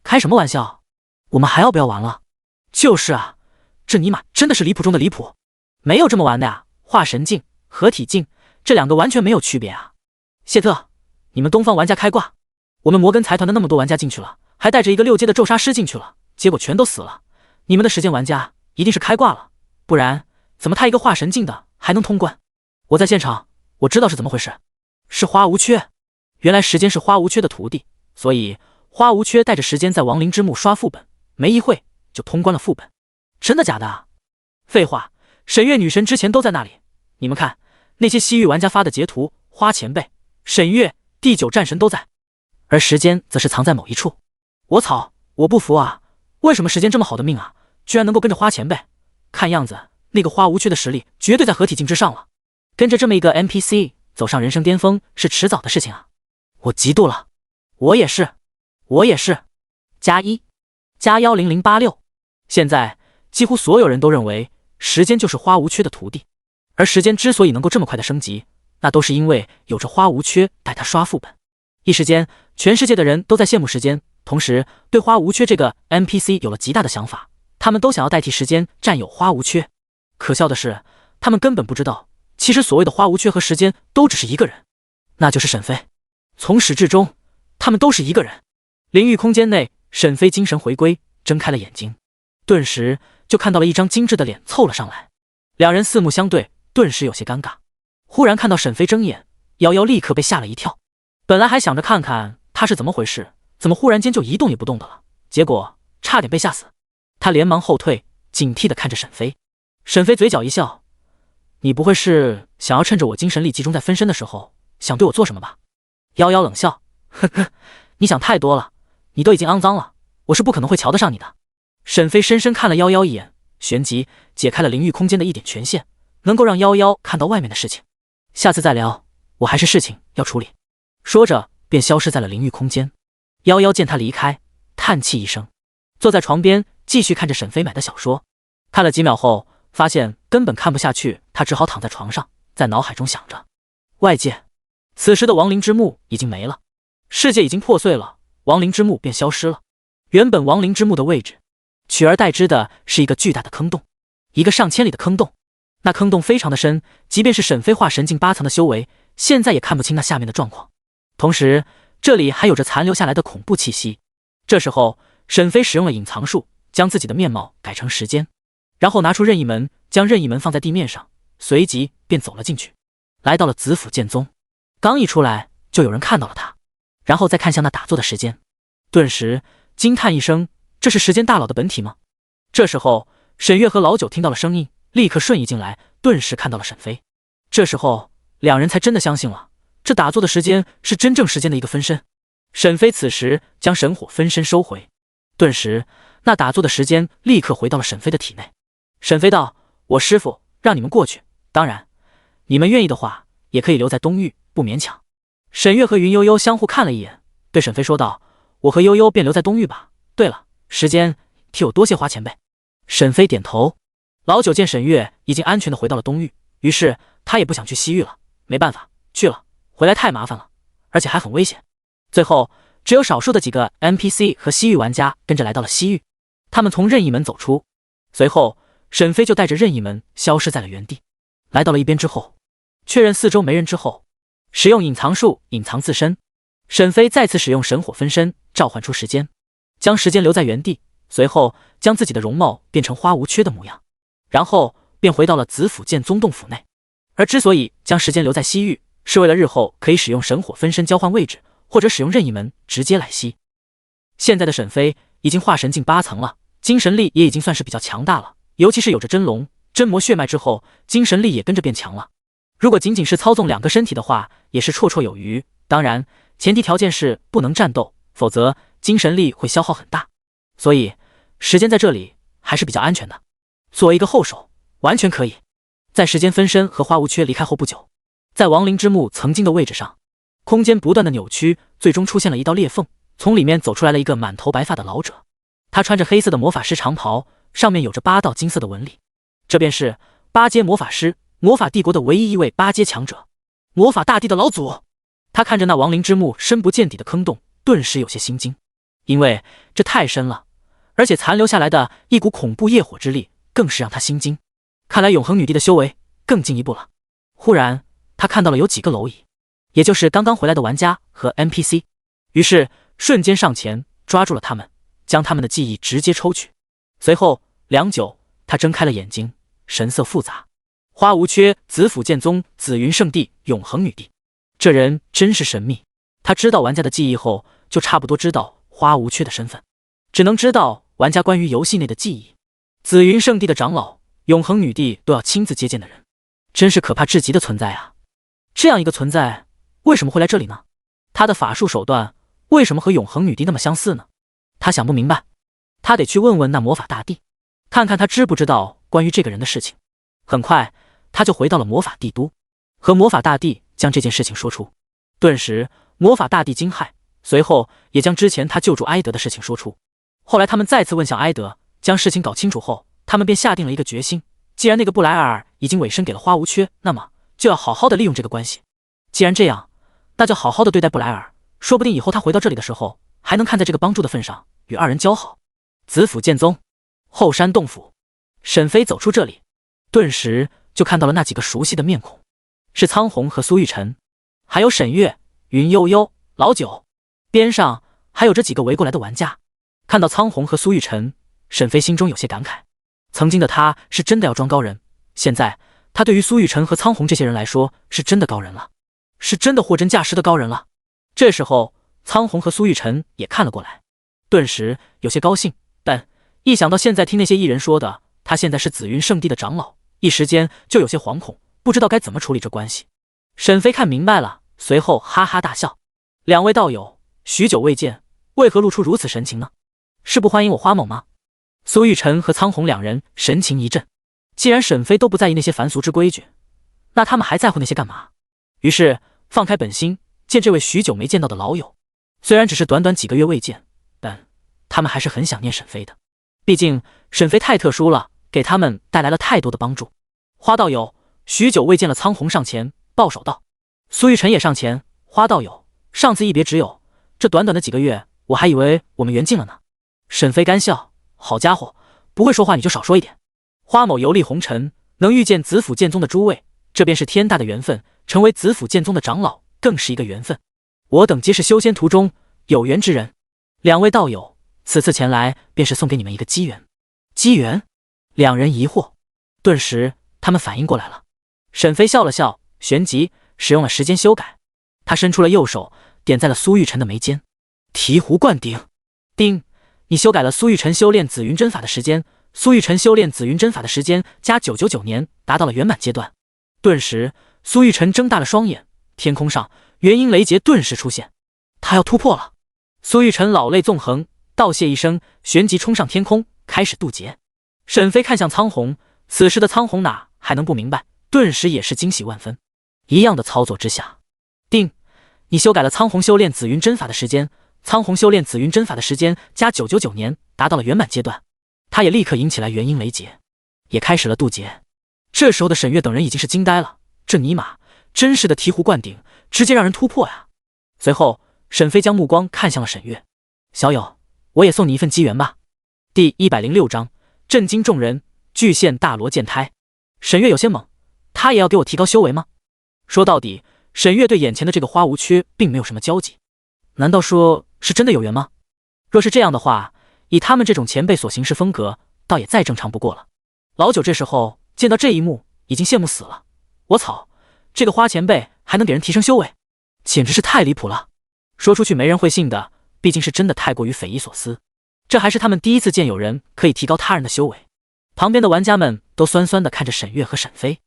开什么玩笑？我们还要不要玩了？就是啊，这尼玛真的是离谱中的离谱，没有这么玩的呀！化神境、合体境这2个完全没有区别啊！谢特，你们东方玩家开挂，我们摩根财团的那么多玩家进去了，还带着一个6阶的咒杀师进去了，结果全都死了。你们的时间玩家一定是开挂了，不然怎么他一个化神境的还能通关？我在现场，我知道是怎么回事，是花无缺。原来时间是花无缺的徒弟，所以花无缺带着时间在亡灵之墓刷副本，没一会就通关了副本。真的假的啊？废话，沈月女神之前都在那里。你们看，那些西域玩家发的截图，花前辈、沈月、第9战神都在，而时间则是藏在某一处。我操，我不服啊！为什么时间这么好的命啊，居然能够跟着花前辈？看样子那个花无缺的实力绝对在合体境之上了，跟着这么一个 NPC 走上人生巅峰是迟早的事情啊！我嫉妒了，我也是，+1加10086。现在几乎所有人都认为时间就是花无缺的徒弟，而时间之所以能够这么快的升级，那都是因为有着花无缺带他刷副本。一时间，全世界的人都在羡慕时间，同时对花无缺这个 NPC 有了极大的想法，他们都想要代替时间占有花无缺。可笑的是，他们根本不知道，其实所谓的花无缺和时间都只是一个人，那就是沈飞。从始至终，他们都是一个人。灵域空间内，沈飞精神回归，睁开了眼睛，顿时就看到了一张精致的脸凑了上来。2人四目相对，顿时有些尴尬。忽然看到沈飞睁眼，瑶瑶立刻被吓了一跳。本来还想着看看他是怎么回事，怎么忽然间就一动也不动的了，结果差点被吓死。他连忙后退，警惕地看着沈飞。沈飞嘴角一笑：你不会是想要趁着我精神力集中在分身的时候，想对我做什么吧？瑶瑶冷笑：呵呵，你想太多了，你都已经肮脏了，我是不可能会瞧得上你的。沈飞深深看了夭夭一眼，旋即解开了灵域空间的一点权限，能够让夭夭看到外面的事情。下次再聊，我还是事情要处理。说着便消失在了灵域空间。夭夭见他离开，叹气一声，坐在床边继续看着沈飞买的小说。看了几秒后，发现根本看不下去，他只好躺在床上，在脑海中想着外界。此时的亡灵之墓已经没了，世界已经破碎了，亡灵之墓便消失了。原本亡灵之墓的位置，取而代之的是一个巨大的坑洞，一个上千里的坑洞。那坑洞非常的深，即便是沈飞化神境8层的修为，现在也看不清那下面的状况。同时，这里还有着残留下来的恐怖气息。这时候，沈飞使用了隐藏术，将自己的面貌改成时间，然后拿出任意门，将任意门放在地面上，随即便走了进去，来到了紫府剑宗。刚一出来，就有人看到了他，然后再看向那打坐的时间，顿时惊叹一声：这是时间大佬的本体吗？这时候，沈月和老九听到了声音，立刻瞬移进来，顿时看到了沈飞。这时候，两人才真的相信了，这打坐的时间是真正时间的一个分身。沈飞此时将神火分身收回，顿时那打坐的时间立刻回到了沈飞的体内。沈飞道：我师父让你们过去，当然你们愿意的话也可以留在东域，不勉强。沈月和云悠悠相互看了一眼，对沈飞说道：我和悠悠便留在东域吧，对了，时间替我多谢花前辈。沈飞点头。老九见沈月已经安全的回到了东域，于是他也不想去西域了，没办法，去了回来太麻烦了，而且还很危险。最后只有少数的几个 NPC 和西域玩家跟着来到了西域，他们从任意门走出，随后沈飞就带着任意门消失在了原地。来到了一边之后，确认四周没人之后，使用隐藏术隐藏自身。沈飞再次使用神火分身召唤出时间，将时间留在原地，随后将自己的容貌变成花无缺的模样，然后便回到了紫府剑宗洞府内。而之所以将时间留在西域，是为了日后可以使用神火分身交换位置，或者使用任意门直接来西。现在的沈飞已经化神境8层了，精神力也已经算是比较强大了，尤其是有着真龙真魔血脉之后，精神力也跟着变强了。如果仅仅是操纵2个身体的话，也是绰绰有余，当然前提条件是不能战斗，否则精神力会消耗很大。所以时间在这里还是比较安全的，作为一个后手完全可以。在时间分身和花无缺离开后不久，在亡灵之墓曾经的位置上，空间不断的扭曲，最终出现了一道裂缝，从里面走出来了一个满头白发的老者。他穿着黑色的魔法师长袍，上面有着8道金色的纹理，这便是8阶魔法师，魔法帝国的唯一一位8阶强者，魔法大帝的老祖。他看着那亡灵之墓深不见底的坑洞，顿时有些心惊，因为这太深了，而且残留下来的一股恐怖业火之力更是让他心惊。看来永恒女帝的修为更进一步了。忽然他看到了有几个蝼蚁，也就是刚刚回来的玩家和 NPC， 于是瞬间上前抓住了他们，将他们的记忆直接抽取。随后良久，他睁开了眼睛，神色复杂。花无缺，紫府剑宗紫云圣地永恒女帝，这人真是神秘。他知道玩家的记忆后，就差不多知道花无缺的身份，只能知道玩家关于游戏内的记忆。紫云圣地的长老，永恒女帝都要亲自接见的人，真是可怕至极的存在啊！这样一个存在，为什么会来这里呢？他的法术手段为什么和永恒女帝那么相似呢？他想不明白，他得去问问那魔法大帝，看看他知不知道关于这个人的事情。很快他就回到了魔法帝都，和魔法大帝将这件事情说出。顿时魔法大帝惊骇，随后也将之前他救助埃德的事情说出。后来他们再次问向埃德，将事情搞清楚后，他们便下定了一个决心，既然那个布莱尔已经委身给了花无缺，那么就要好好的利用这个关系。既然这样，那就好好的对待布莱尔，说不定以后他回到这里的时候，还能看在这个帮助的份上与2人交好。紫府剑宗后山洞府，沈飞走出这里，顿时就看到了那几个熟悉的面孔，是苍红和苏玉晨，还有沈月、云悠悠、老九，边上还有这几个围过来的玩家。看到苍红和苏玉晨，沈飞心中有些感慨，曾经的他是真的要装高人，现在他对于苏玉晨和苍红这些人来说是真的高人了，是真的货真价实的高人了。这时候苍红和苏玉晨也看了过来，顿时有些高兴，但一想到现在听那些艺人说的他现在是紫云圣地的长老，一时间就有些惶恐，不知道该怎么处理这关系。沈飞看明白了，随后哈哈大笑。2位道友，许久未见，为何露出如此神情呢？是不欢迎我花某吗？苏玉晨和苍红两人神情一震，既然沈飞都不在意那些凡俗之规矩，那他们还在乎那些干嘛？于是放开本心，见这位许久没见到的老友。虽然只是短短几个月未见，但他们还是很想念沈飞的。毕竟沈飞太特殊了，给他们带来了太多的帮助。花道友，许久未见了。苍红上前抱手道。苏玉晨也上前，花道友，上次一别只有这短短的几个月，我还以为我们缘尽了呢。沈飞干笑，好家伙，不会说话你就少说一点。花某游历红尘，能遇见子府剑宗的诸位，这便是天大的缘分，成为子府剑宗的长老更是一个缘分。我等皆是修仙途中有缘之人，两位道友此次前来便是送给你们一个机缘。机缘？两人疑惑，顿时他们反应过来了。沈飞笑了笑，旋即使用了时间修改，他伸出了右手，点在了苏玉晨的眉间。醍醐灌顶。叮，你修改了苏玉晨修炼紫云真法的时间，苏玉晨修炼紫云真法的时间加999年，达到了圆满阶段。顿时苏玉晨睁大了双眼，天空上元婴雷劫顿时出现，他要突破了。苏玉晨老泪纵横，道谢一声，旋即冲上天空，开始渡劫。沈飞看向苍红，此时的苍红哪还能不明白，顿时也是惊喜万分。一样的操作之下，定，你修改了苍红修炼紫云真法的时间，苍红修炼紫云真法的时间加999年，达到了圆满阶段。他也立刻引起来元婴雷劫，也开始了渡劫。这时候的沈月等人已经是惊呆了，这尼玛真是的醍醐灌顶，直接让人突破呀！随后沈飞将目光看向了沈月，小友，我也送你一份机缘吧。第106章震惊众人，巨献大罗剑胎。沈月有些懵，他也要给我提高修为吗？说到底，沈月对眼前的这个花无缺并没有什么交集，难道说是真的有缘吗？若是这样的话，以他们这种前辈所行事风格，倒也再正常不过了。老九这时候见到这一幕，已经羡慕死了。我操，这个花前辈还能给人提升修为，简直是太离谱了。说出去没人会信的，毕竟是真的太过于匪夷所思。这还是他们第一次见有人可以提高他人的修为。旁边的玩家们都酸酸的看着沈月和沈飞。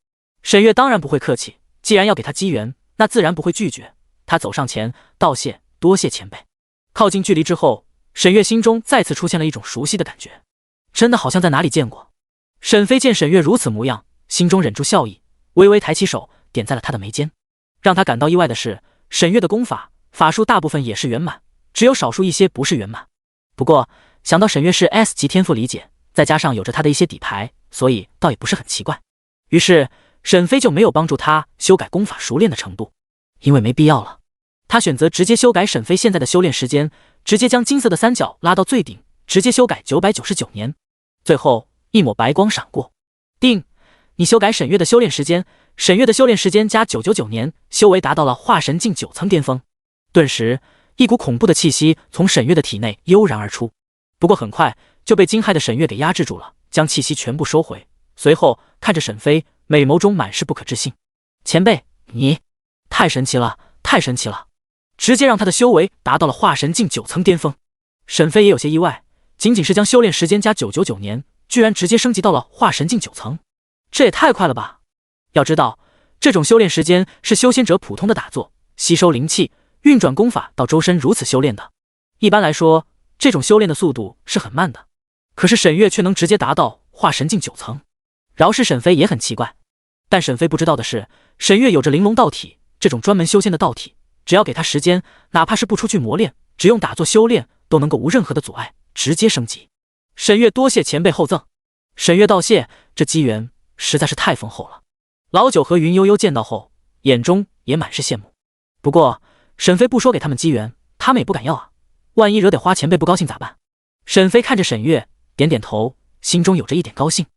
沈月当然不会客气，既然要给他机缘，那自然不会拒绝。他走上前道谢，多谢前辈。靠近距离之后，沈月心中再次出现了一种熟悉的感觉，真的好像在哪里见过。沈飞见沈月如此模样，心中忍住笑意，微微抬起手点在了他的眉间。让他感到意外的是，沈月的功法法术大部分也是圆满，只有少数一些不是圆满。不过想到沈月是 S 级天赋理解，再加上有着他的一些底牌，所以倒也不是很奇怪。于是沈飞就没有帮助他修改功法熟练的程度，因为没必要了。他选择直接修改沈飞现在的修炼时间，直接将金色的三角拉到最顶，直接修改999年。最后一抹白光闪过，定，你修改沈月的修炼时间，沈月的修炼时间加999年，修为达到了化神境9层巅峰。顿时一股恐怖的气息从沈月的体内悠然而出，不过很快就被惊骇的沈月给压制住了，将气息全部收回。随后看着沈飞，美眸中满是不可置信。前辈，你太神奇了，太神奇了，直接让他的修为达到了化神境9层巅峰。沈飞也有些意外，仅仅是将修炼时间加999年，居然直接升级到了化神境9层，这也太快了吧。要知道，这种修炼时间是修仙者普通的打坐、吸收灵气、运转功法到周身如此修炼的。一般来说，这种修炼的速度是很慢的，可是沈月却能直接达到化神境9层。饶是沈飞也很奇怪，但沈飞不知道的是，沈月有着玲珑道体，这种专门修仙的道体，只要给他时间，哪怕是不出去磨练，只用打坐修炼，都能够无任何的阻碍直接升级。沈月多谢前辈厚赠。沈月道谢，这机缘实在是太丰厚了。老九和云悠悠见到后，眼中也满是羡慕。不过沈飞不说给他们机缘，他们也不敢要啊，万一惹得花前辈不高兴咋办？沈飞看着沈月，点点头，心中有着一点高兴。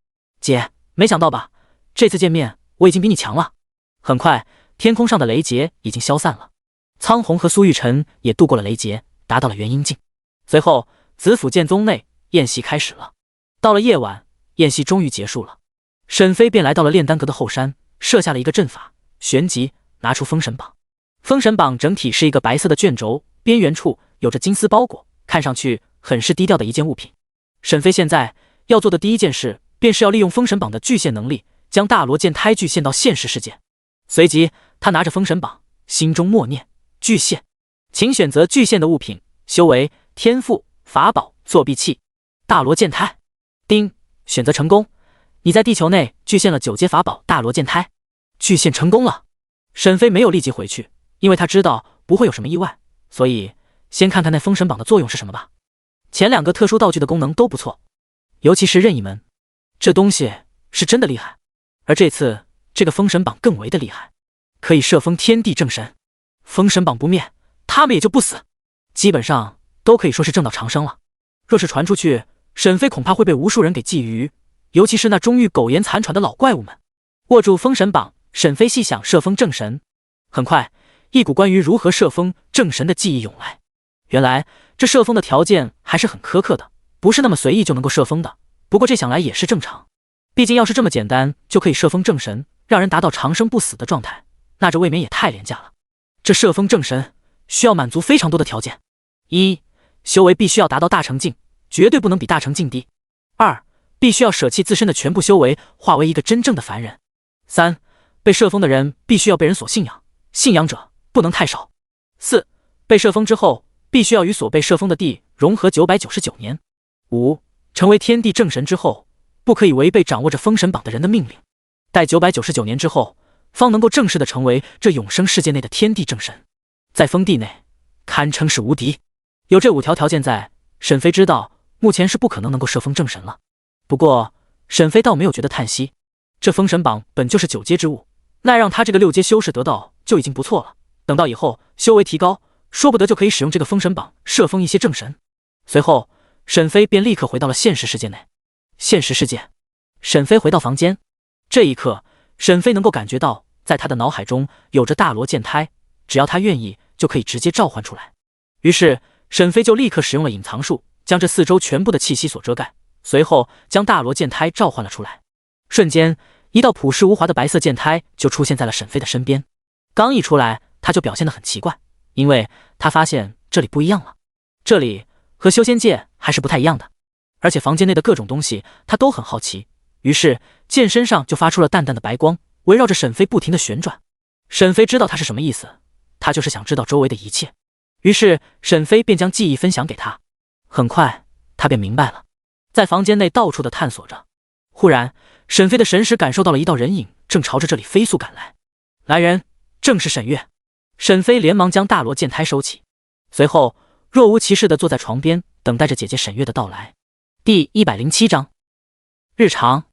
姐，没想到吧，这次见面我已经比你强了。很快天空上的雷劫已经消散了，苍红和苏玉晨也度过了雷劫，达到了元婴境。随后紫府剑宗内宴席开始了。到了夜晚，宴席终于结束了，沈飞便来到了炼丹阁的后山，设下了一个阵法，旋即拿出封神榜。封神榜整体是一个白色的卷轴，边缘处有着金丝包裹，看上去很是低调的一件物品。沈飞现在要做的第一件事，便是要利用封神榜的具现能力，将大罗剑胎具现到现实世界。随即他拿着封神榜，心中默念具现。请选择具现的物品，修为、天赋、法宝、作弊器。大罗剑胎。丁，选择成功。你在地球内具现了9阶法宝大罗剑胎。具现成功了。沈飞没有立即回去，因为他知道不会有什么意外，所以先看看那封神榜的作用是什么吧。前2个特殊道具的功能都不错，尤其是任意门，这东西是真的厉害。而这次这个封神榜更为的厉害，可以摄封天地正神。封神榜不灭，他们也就不死，基本上都可以说是正道长生了。若是传出去，沈飞恐怕会被无数人给觊觎，尤其是那终于苟延残喘的老怪物们。握住封神榜，沈飞细想摄封正神。很快，一股关于如何摄封正神的记忆涌来。原来这摄封的条件还是很苛刻的，不是那么随意就能够摄封的。不过这想来也是正常，毕竟要是这么简单就可以摄封正神，让人达到长生不死的状态，那这未免也太廉价了。这摄封正神需要满足非常多的条件： 1. 修为必须要达到大成境，绝对不能比大成境低。 2. 必须要舍弃自身的全部修为，化为一个真正的凡人。 3. 被摄封的人必须要被人所信仰，信仰者不能太少。 4. 被摄封之后必须要与所被摄封的地融合999年。 5. 成为天地正神之后，不可以违背掌握着封神榜的人的命令，待999年之后方能够正式的成为这永生世界内的天地正神，在封地内堪称是无敌。有这5条条件在，沈飞知道目前是不可能够摄封正神了。不过沈飞倒没有觉得叹息，这封神榜本就是9阶之物，那让他这个6阶修士得到就已经不错了。等到以后修为提高，说不得就可以使用这个封神榜摄封一些正神。随后沈飞便立刻回到了现实世界内。现实世界，沈飞回到房间，这一刻沈飞能够感觉到在他的脑海中有着大罗剑胎，只要他愿意就可以直接召唤出来。于是沈飞就立刻使用了隐藏术，将这4周全部的气息所遮盖，随后将大罗剑胎召唤了出来。瞬间一道朴实无华的白色剑胎就出现在了沈飞的身边。刚一出来他就表现得很奇怪，因为他发现这里不一样了，这里和修仙界还是不太一样的，而且房间内的各种东西他都很好奇。于是剑身上就发出了淡淡的白光，围绕着沈飞不停地旋转。沈飞知道他是什么意思，他就是想知道周围的一切。于是沈飞便将记忆分享给他。很快他便明白了，在房间内到处的探索着。忽然沈飞的神识感受到了一道人影正朝着这里飞速赶来，来人正是沈月。沈飞连忙将大罗剑胎收起，随后若无其事地坐在床边，等待着姐姐沈月的到来。第107章日常。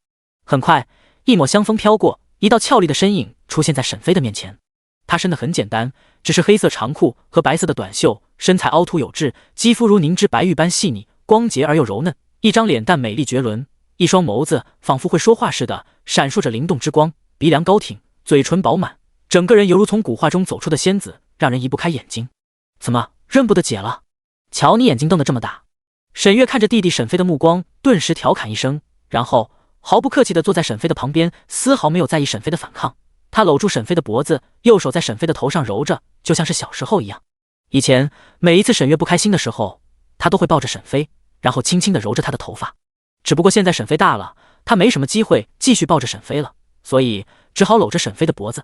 很快一抹香风飘过，一道俏丽的身影出现在沈飞的面前。她身得很简单，只是黑色长裤和白色的短袖，身材凹凸有致，肌肤如凝脂白玉般细腻，光洁而又柔嫩，一张脸蛋美丽绝伦，一双眸子仿佛会说话似的闪烁着灵动之光，鼻梁高挺，嘴唇饱满，整个人犹如从古画中走出的仙子，让人移不开眼睛。怎么认不得姐了？瞧你眼睛瞪得这么大。沈月看着弟弟沈飞的目光顿时调侃一声，然后毫不客气地坐在沈飞的旁边，丝毫没有在意沈飞的反抗。他搂住沈飞的脖子，右手在沈飞的头上揉着，就像是小时候一样。以前每一次沈月不开心的时候，他都会抱着沈飞，然后轻轻地揉着他的头发。只不过现在沈飞大了，他没什么机会继续抱着沈飞了，所以只好搂着沈飞的脖子。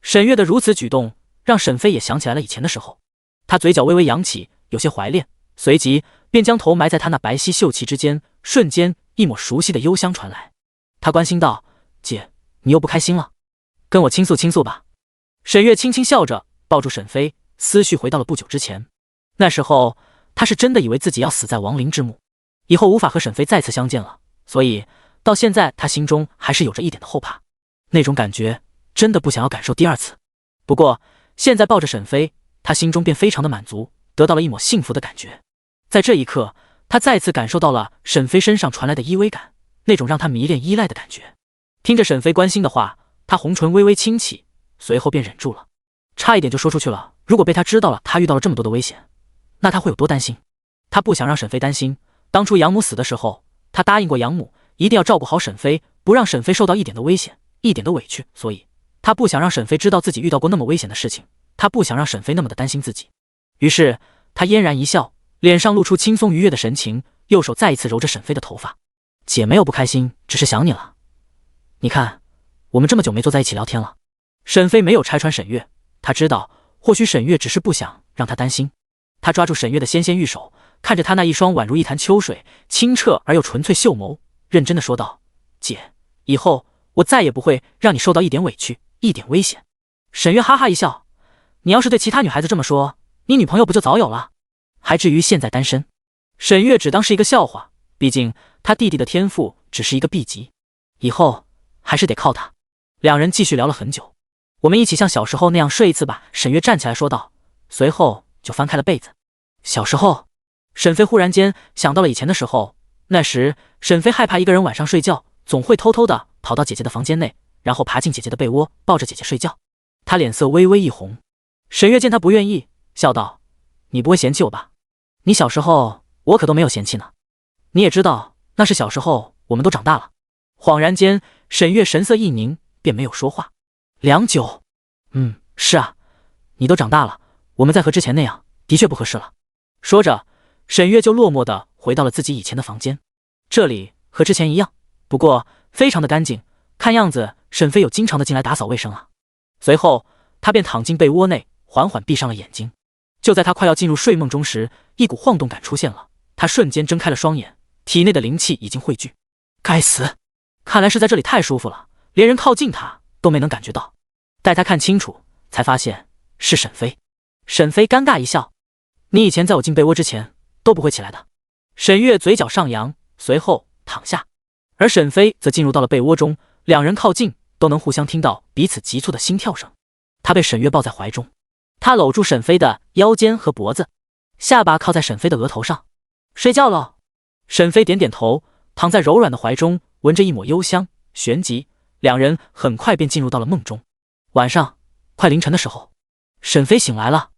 沈月的如此举动让沈飞也想起来了以前的时候，他嘴角微微扬起，有些怀恋，随即便将头埋在他那白皙秀气之间，瞬间一抹熟悉的幽香传来。他关心道：姐，你又不开心了？跟我倾诉倾诉吧。沈月轻轻笑着抱住沈飞，思绪回到了不久之前。那时候他是真的以为自己要死在亡灵之墓，以后无法和沈飞再次相见了，所以到现在他心中还是有着一点的后怕，那种感觉真的不想要感受第2次。不过现在抱着沈飞，他心中便非常的满足，得到了一抹幸福的感觉。在这一刻，他再次感受到了沈飞身上传来的依偎感，那种让他迷恋依赖的感觉。听着沈飞关心的话，他红唇微微轻启，随后便忍住了，差一点就说出去了。如果被他知道了他遇到了这么多的危险，那他会有多担心？他不想让沈飞担心。当初养母死的时候，他答应过养母一定要照顾好沈飞，不让沈飞受到一点的危险，一点的委屈，所以他不想让沈飞知道自己遇到过那么危险的事情，他不想让沈飞那么的担心自己。于是他嫣然一笑，脸上露出轻松愉悦的神情，右手再一次揉着沈飞的头发。姐没有不开心，只是想你了。你看我们这么久没坐在一起聊天了。沈飞没有拆穿沈月，他知道或许沈月只是不想让他担心，他抓住沈月的纤纤玉手，看着她那一双宛如一潭秋水、清澈而又纯粹秀眸，认真的说道：“姐，以后我再也不会让你受到一点委屈，一点危险。”沈月哈哈一笑：“你要是对其他女孩子这么说，你女朋友不就早有了？还至于现在单身？”沈月只当是一个笑话，毕竟他弟弟的天赋只是一个 B 级，以后还是得靠他。两人继续聊了很久。我们一起像小时候那样睡一次吧。沈月站起来说道，随后就翻开了被子。小时候，沈飞忽然间想到了以前的时候，那时沈飞害怕一个人晚上睡觉，总会偷偷的跑到姐姐的房间内，然后爬进姐姐的被窝，抱着姐姐睡觉。他脸色微微一红。沈月见他不愿意，笑道：“你不会嫌弃我吧？你小时候我可都没有嫌弃呢。你也知道，那是小时候，我们都长大了。”恍然间，沈月神色一凝，便没有说话。良久，是啊，你都长大了，我们再和之前那样，的确不合适了。说着，沈月就落寞地回到了自己以前的房间。这里和之前一样，不过非常的干净，看样子沈飞有经常的进来打扫卫生啊。随后，他便躺进被窝内，缓缓闭上了眼睛。就在他快要进入睡梦中时，一股晃动感出现了，他瞬间睁开了双眼，体内的灵气已经汇聚。该死，看来是在这里太舒服了，连人靠近他都没能感觉到。待他看清楚，才发现是沈飞。沈飞尴尬一笑：“你以前在我进被窝之前都不会起来的。”沈月嘴角上扬，随后躺下，而沈飞则进入到了被窝中，两人靠近，都能互相听到彼此急促的心跳声。他被沈月抱在怀中，他搂住沈飞的腰间和脖子，下巴靠在沈飞的额头上。睡觉喽。沈飞点点头，躺在柔软的怀中，闻着一抹幽香，旋即两人很快便进入到了梦中。晚上快凌晨的时候，沈飞醒来了，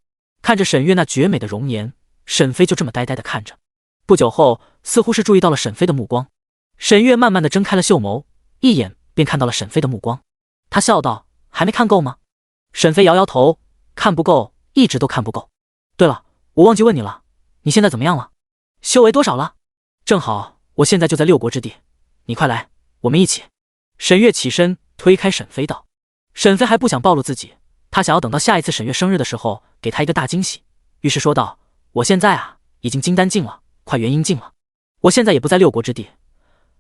看着沈月那绝美的容颜，沈飞就这么呆呆地看着。不久后，似乎是注意到了沈飞的目光，沈月慢慢地睁开了秀眸，一眼便看到了沈飞的目光。他笑道：“还没看够吗？”沈飞摇摇头：“看不够，一直都看不够。对了，我忘记问你了，你现在怎么样了？修为多少了？正好我现在就在六国之地，你快来，我们一起。”沈月起身推开沈飞道。沈飞还不想暴露自己，他想要等到下一次沈月生日的时候给他一个大惊喜，于是说道：“我现在啊，已经金丹境了，快元婴境了。我现在也不在六国之地，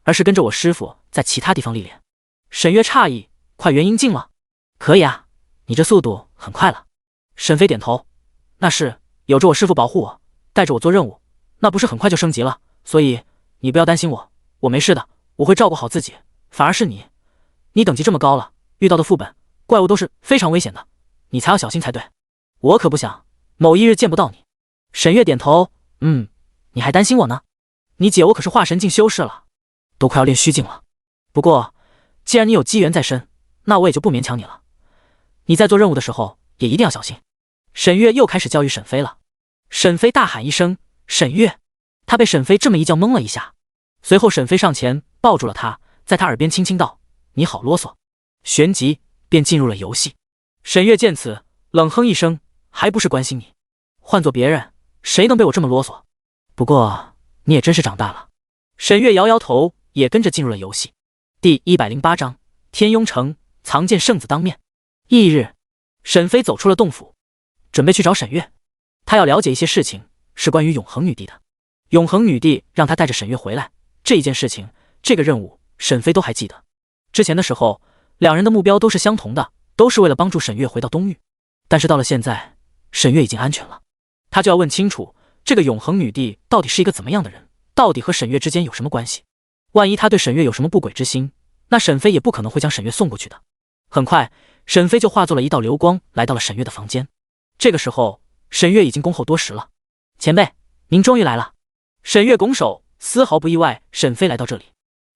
而是跟着我师傅在其他地方历练。”沈月诧异：“快元婴境了？可以啊，你这速度很快了。”沈飞点头：“那是，有着我师傅保护我，带着我做任务，那不是很快就升级了，所以你不要担心我，我没事的，我会照顾好自己。反而是你等级这么高了，遇到的副本怪物都是非常危险的，你才要小心才对。我可不想某一日见不到你。”沈月点头：“你还担心我呢？你姐我可是化神境修士了，都快要练虚境了。不过既然你有机缘在身，那我也就不勉强你了。你在做任务的时候也一定要小心。”沈月又开始教育沈飞了。沈飞大喊一声：“沈月！”他被沈飞这么一叫懵了一下，随后沈飞上前抱住了他，在他耳边轻轻道：“你好啰嗦。”旋即便进入了游戏。沈月见此，冷哼一声：“还不是关心你？换做别人，谁能被我这么啰嗦？不过你也真是长大了。”沈月摇摇头，也跟着进入了游戏。第108章天雍城，藏见圣子当面。翌日，沈飞走出了洞府，准备去找沈月。他要了解一些事情，是关于永恒女帝的。永恒女帝让他带着沈月回来，这一件事情，这个任务，沈飞都还记得。之前的时候，两人的目标都是相同的，都是为了帮助沈月回到东域。但是到了现在，沈月已经安全了，他就要问清楚，这个永恒女帝到底是一个怎么样的人，到底和沈月之间有什么关系？万一他对沈月有什么不轨之心，那沈飞也不可能会将沈月送过去的。很快，沈飞就化作了一道流光，来到了沈月的房间。这个时候，沈月已经恭候多时了。前辈，您终于来了。沈月拱手，丝毫不意外沈飞来到这里。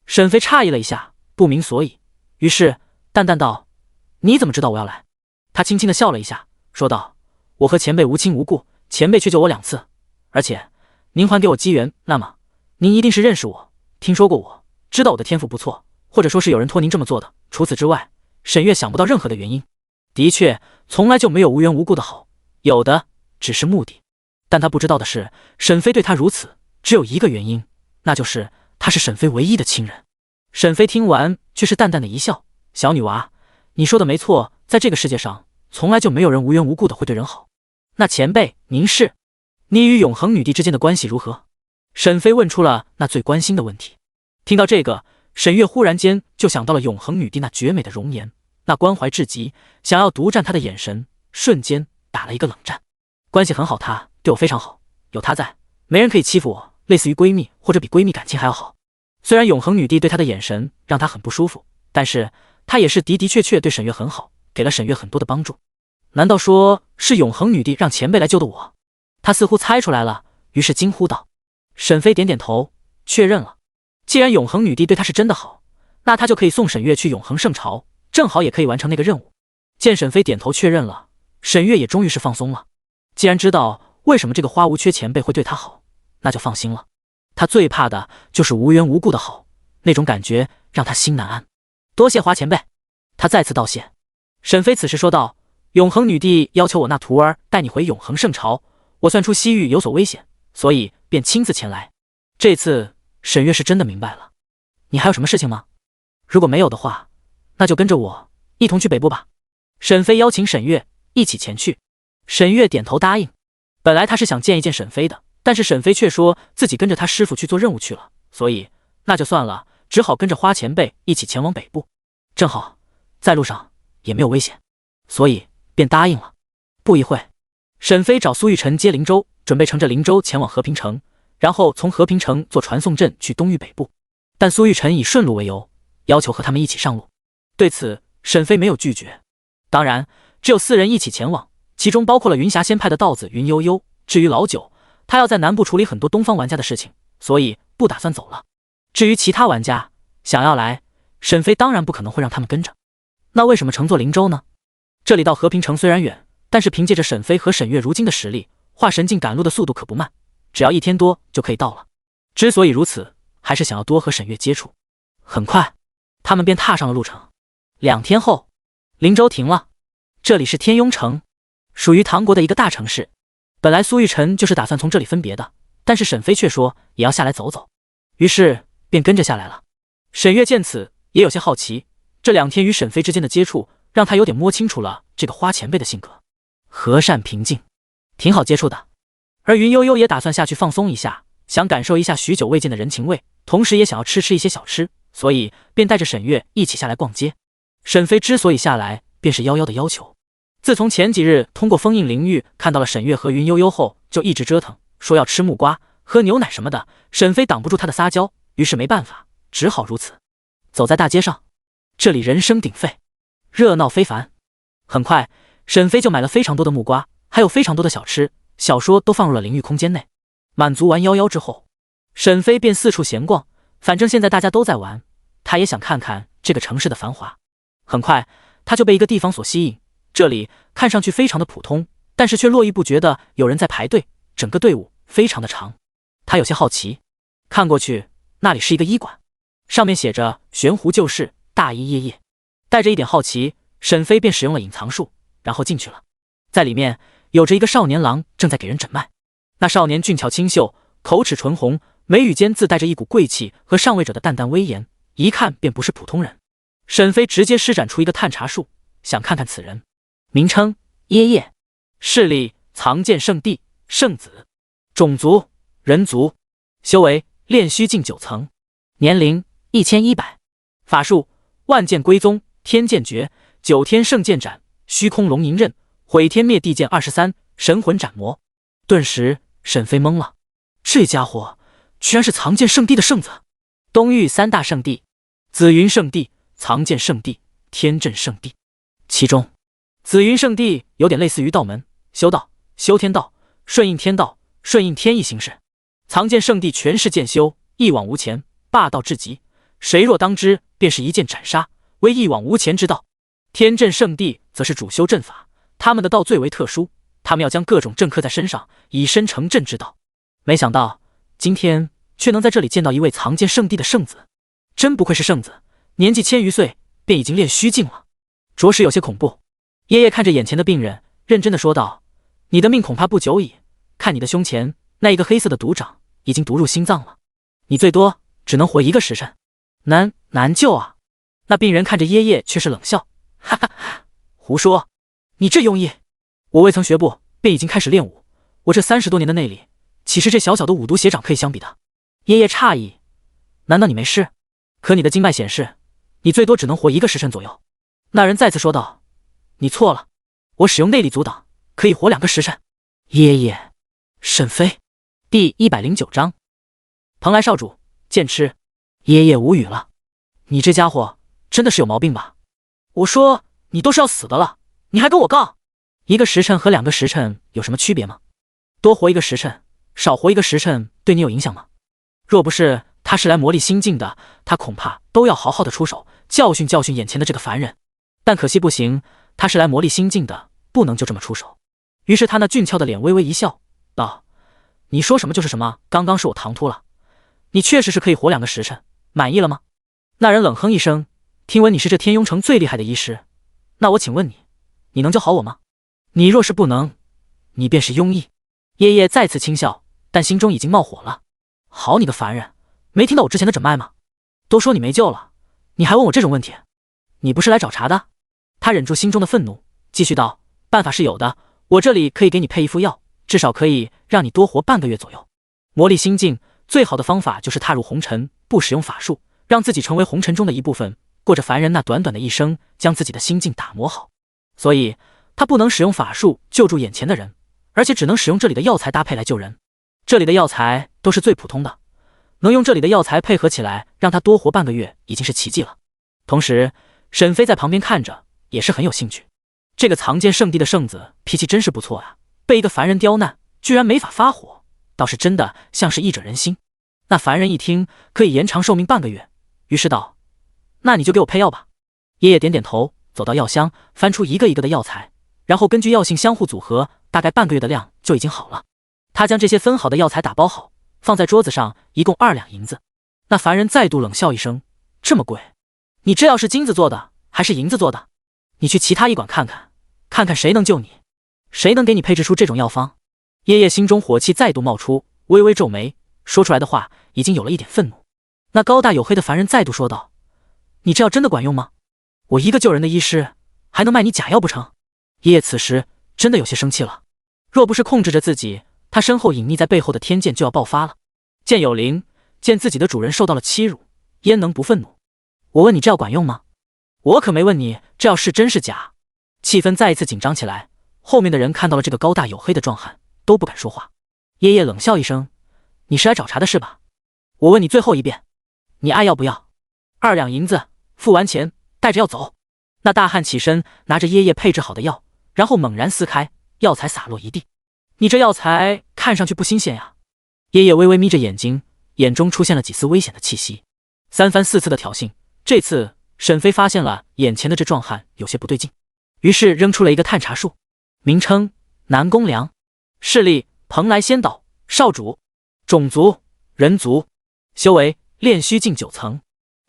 沈飞诧异了一下，不明所以，于是淡淡道：“你怎么知道我要来？”他轻轻地笑了一下，说道：“我和前辈无亲无故，前辈却救我2次，而且您还给我机缘，那么您一定是认识我，听说过我，知道我的天赋不错，或者说是有人托您这么做的。除此之外，沈月想不到任何的原因。的确，从来就没有无缘无故的好，有的只是目的。但他不知道的是，沈飞对他如此，只有一个原因，那就是他是沈飞唯一的亲人。”沈飞听完却是淡淡的一笑：“小女娃，你说的没错，在这个世界上，从来就没有人无缘无故的会对人好。那前辈您是？”你与永恒女帝之间的关系如何？沈飞问出了那最关心的问题。听到这个，沈月忽然间就想到了永恒女帝那绝美的容颜，那关怀至极，想要独占她的眼神，瞬间打了一个冷战。关系很好，她对我非常好，有她在，没人可以欺负我，类似于闺蜜或者比闺蜜感情还要好。虽然永恒女帝对她的眼神让她很不舒服，但是她也是的的确确对沈月很好，给了沈月很多的帮助。难道说是永恒女帝让前辈来救的我？她似乎猜出来了，于是惊呼道。沈飞点点头，确认了。既然永恒女帝对她是真的好，那她就可以送沈月去永恒圣朝，正好也可以完成那个任务。见沈飞点头确认了，沈月也终于是放松了。既然知道为什么这个花无缺前辈会对她好，那就放心了。她最怕的就是无缘无故的好，那种感觉让她心难安。多谢花前辈，她再次道谢。沈飞此时说道：永恒女帝要求我那徒儿带你回永恒圣朝，我算出西域有所危险，所以便亲自前来。这次沈月是真的明白了。你还有什么事情吗？如果没有的话，那就跟着我一同去北部吧。沈飞邀请沈月一起前去。沈月点头答应。本来他是想见一见沈飞的，但是沈飞却说自己跟着他师傅去做任务去了，所以那就算了，只好跟着花前辈一起前往北部。正好在路上也没有危险，所以便答应了。不一会，沈飞找苏玉晨接灵舟，准备乘着灵舟前往和平城，然后从和平城坐传送阵去东域北部。但苏玉晨以顺路为由，要求和他们一起上路。对此，沈飞没有拒绝。当然，只有4人一起前往，其中包括了云霞仙派的道子云悠悠。至于老九，他要在南部处理很多东方玩家的事情，所以不打算走了。至于其他玩家想要来，沈飞当然不可能会让他们跟着。那为什么乘坐灵舟呢？这里到和平城虽然远，但是凭借着沈飞和沈月如今的实力，化神境赶路的速度可不慢，只要1天多就可以到了。之所以如此，还是想要多和沈月接触。很快，他们便踏上了路程。2天后，灵舟停了。这里是天雍城，属于唐国的一个大城市。本来苏玉晨就是打算从这里分别的，但是沈飞却说也要下来走走，于是便跟着下来了。沈月见此也有些好奇，这2天与沈飞之间的接触让他有点摸清楚了这个花前辈的性格，和善平静，挺好接触的。而云悠悠也打算下去放松一下，想感受一下许久未见的人情味，同时也想要吃一些小吃，所以便带着沈月一起下来逛街。沈飞之所以下来，便是夭夭的要求。自从前几日通过封印灵域看到了沈月和云悠悠后，就一直折腾，说要吃木瓜、喝牛奶什么的。沈飞挡不住他的撒娇，于是没办法，只好如此。走在大街上，这里人声鼎沸，热闹非凡。很快，沈飞就买了非常多的木瓜，还有非常多的小吃、小说都放入了灵域空间内。满足完夭夭之后，沈飞便四处闲逛，反正现在大家都在玩，他也想看看这个城市的繁华。很快，他就被一个地方所吸引。这里看上去非常的普通，但是却络绎不绝的有人在排队，整个队伍非常的长。他有些好奇，看过去，那里是一个医馆，上面写着悬壶救世大医叶叶。带着一点好奇，沈飞便使用了隐藏术，然后进去了。在里面有着一个少年郎正在给人诊脉。那少年俊俏清秀，口齿唇红，眉宇间自带着一股贵气和上位者的淡淡威严，一看便不是普通人。沈飞直接施展出一个探查术，想看看此人。名称：耶叶，势力：藏剑圣地圣子，种族：人族，修为：炼虚境9层，年龄1100，法术：万剑归宗天剑诀9天圣剑斩虚空龙吟刃毁天灭地剑23神魂斩魔。顿时沈飞懵了，这家伙居然是藏剑圣地的圣子。东域3大圣地：紫云圣地、藏剑圣地、天震圣地。其中紫云圣地有点类似于道门，修道、修天道、顺应天道、顺应天意行事。藏剑圣地全是剑修，一往无前，霸道至极，谁若当之，便是一剑斩杀，为一往无前之道。天震圣地则是主修阵法，他们的道最为特殊，他们要将各种阵刻在身上，以身成阵之道。没想到今天却能在这里见到一位藏剑圣地的圣子，真不愧是圣子，年纪1000余岁便已经炼虚境了，着实有些恐怖。爷爷看着眼前的病人，认真的说道：你的命恐怕不久矣，看你的胸前那一个黑色的毒掌已经毒入心脏了，你最多只能活1个时辰，难救啊。那病人看着爷爷却是冷笑，哈哈哈，胡说，你这庸医，我未曾学步便已经开始练武，我这30多年的内力，岂是这小小的五毒邪掌可以相比的？爷爷诧异，难道你没事？可你的经脉显示，你最多只能活1个时辰左右。那人再次说道，你错了，我使用内力阻挡，可以活2个时辰。爷爷，沈飞。第109章，蓬莱少主剑吃。爷爷无语了，你这家伙真的是有毛病吧？我说你都是要死的了，你还跟我杠？1个时辰和2个时辰有什么区别吗？多活1个时辰，少活1个时辰，对你有影响吗？若不是他是来磨砺心境的，他恐怕都要好好的出手教训教训眼前的这个凡人。但可惜不行，他是来磨砺心境的，不能就这么出手。于是他那俊俏的脸微微一笑，道：你说什么就是什么，刚刚是我唐突了。你确实是可以活2个时辰，满意了吗？那人冷哼一声，听闻你是这天庸城最厉害的医师，那我请问你，你能教好我吗？你若是不能，你便是庸医。爷爷再次轻笑，但心中已经冒火了。好你个凡人，没听到我之前的诊脉吗？都说你没救了，你还问我这种问题？你不是来找茬的？他忍住心中的愤怒，继续道：办法是有的，我这里可以给你配一副药，至少可以让你多活半个月左右。磨砺心境最好的方法就是踏入红尘，不使用法术，让自己成为红尘中的一部分，过着凡人那短短的一生，将自己的心境打磨好。所以他不能使用法术救助眼前的人，而且只能使用这里的药材搭配来救人。这里的药材都是最普通的，能用这里的药材配合起来让他多活半个月已经是奇迹了。同时沈飞在旁边看着也是很有兴趣，这个藏剑圣地的圣子脾气真是不错啊，被一个凡人刁难居然没法发火，倒是真的像是医者仁心。那凡人一听可以延长寿命半个月，于是道：那你就给我配药吧。爷爷点点头，走到药箱，翻出一个一个的药材，然后根据药性相互组合，大概半个月的量就已经好了。他将这些分好的药材打包好，放在桌子上，一共2两银子。那凡人再度冷笑一声，这么贵？你这药是金子做的还是银子做的？你去其他医馆看看，看看谁能救你，谁能给你配制出这种药方。爷爷心中火气再度冒出，微微皱眉，说出来的话已经有了一点愤怒。那高大黝黑的凡人再度说道：你这药真的管用吗？我一个救人的医师，还能卖你假药不成？爷爷此时真的有些生气了，若不是控制着自己，他身后隐匿在背后的天剑就要爆发了。剑有灵，见自己的主人受到了欺辱，焉能不愤怒？我问你这药管用吗？我可没问你这药是真是假。气氛再一次紧张起来，后面的人看到了这个高大黝黑的壮汉，都不敢说话。爷爷冷笑一声：你是来找茬的是吧？我问你最后一遍，你爱要不要？2两银子，付完钱带着药走。那大汉起身，拿着爷爷配置好的药，然后猛然撕开，药材洒落一地。你这药材看上去不新鲜呀。爷爷微微眯着眼睛，眼中出现了几丝危险的气息。3番4次的挑衅，这次沈飞发现了眼前的这壮汉有些不对劲，于是扔出了一个探查术。名称：南宫良，势力：蓬莱仙岛，少主，种族：人族，修为：炼虚境9层，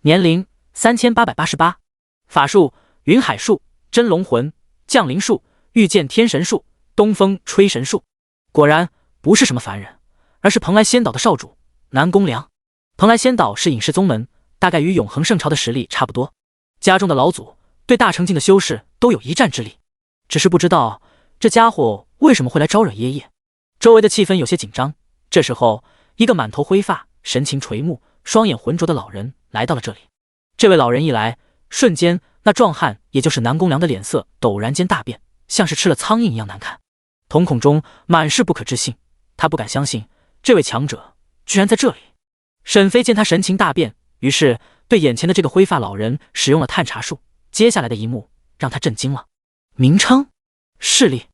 年龄：3888，法术：云海术、真龙魂、降临术、御剑天神术、东风吹神术。果然不是什么凡人，而是蓬莱仙岛的少主南宫良。蓬莱仙岛是隐世宗门，大概与永恒圣朝的实力差不多，家中的老祖对大成境的修士都有一战之力。只是不知道这家伙为什么会来招惹爷爷。周围的气氛有些紧张。这时候一个满头灰发、神情垂暮、双眼浑浊的老人来到了这里。这位老人一来，瞬间那壮汉也就是南宫良的脸色陡然间大变，像是吃了苍蝇一样难看，瞳孔中满是不可置信。他不敢相信这位强者居然在这里。沈飞见他神情大变，于是对眼前的这个灰发老人使用了探查术。接下来的一幕让他震惊了。名称、势力、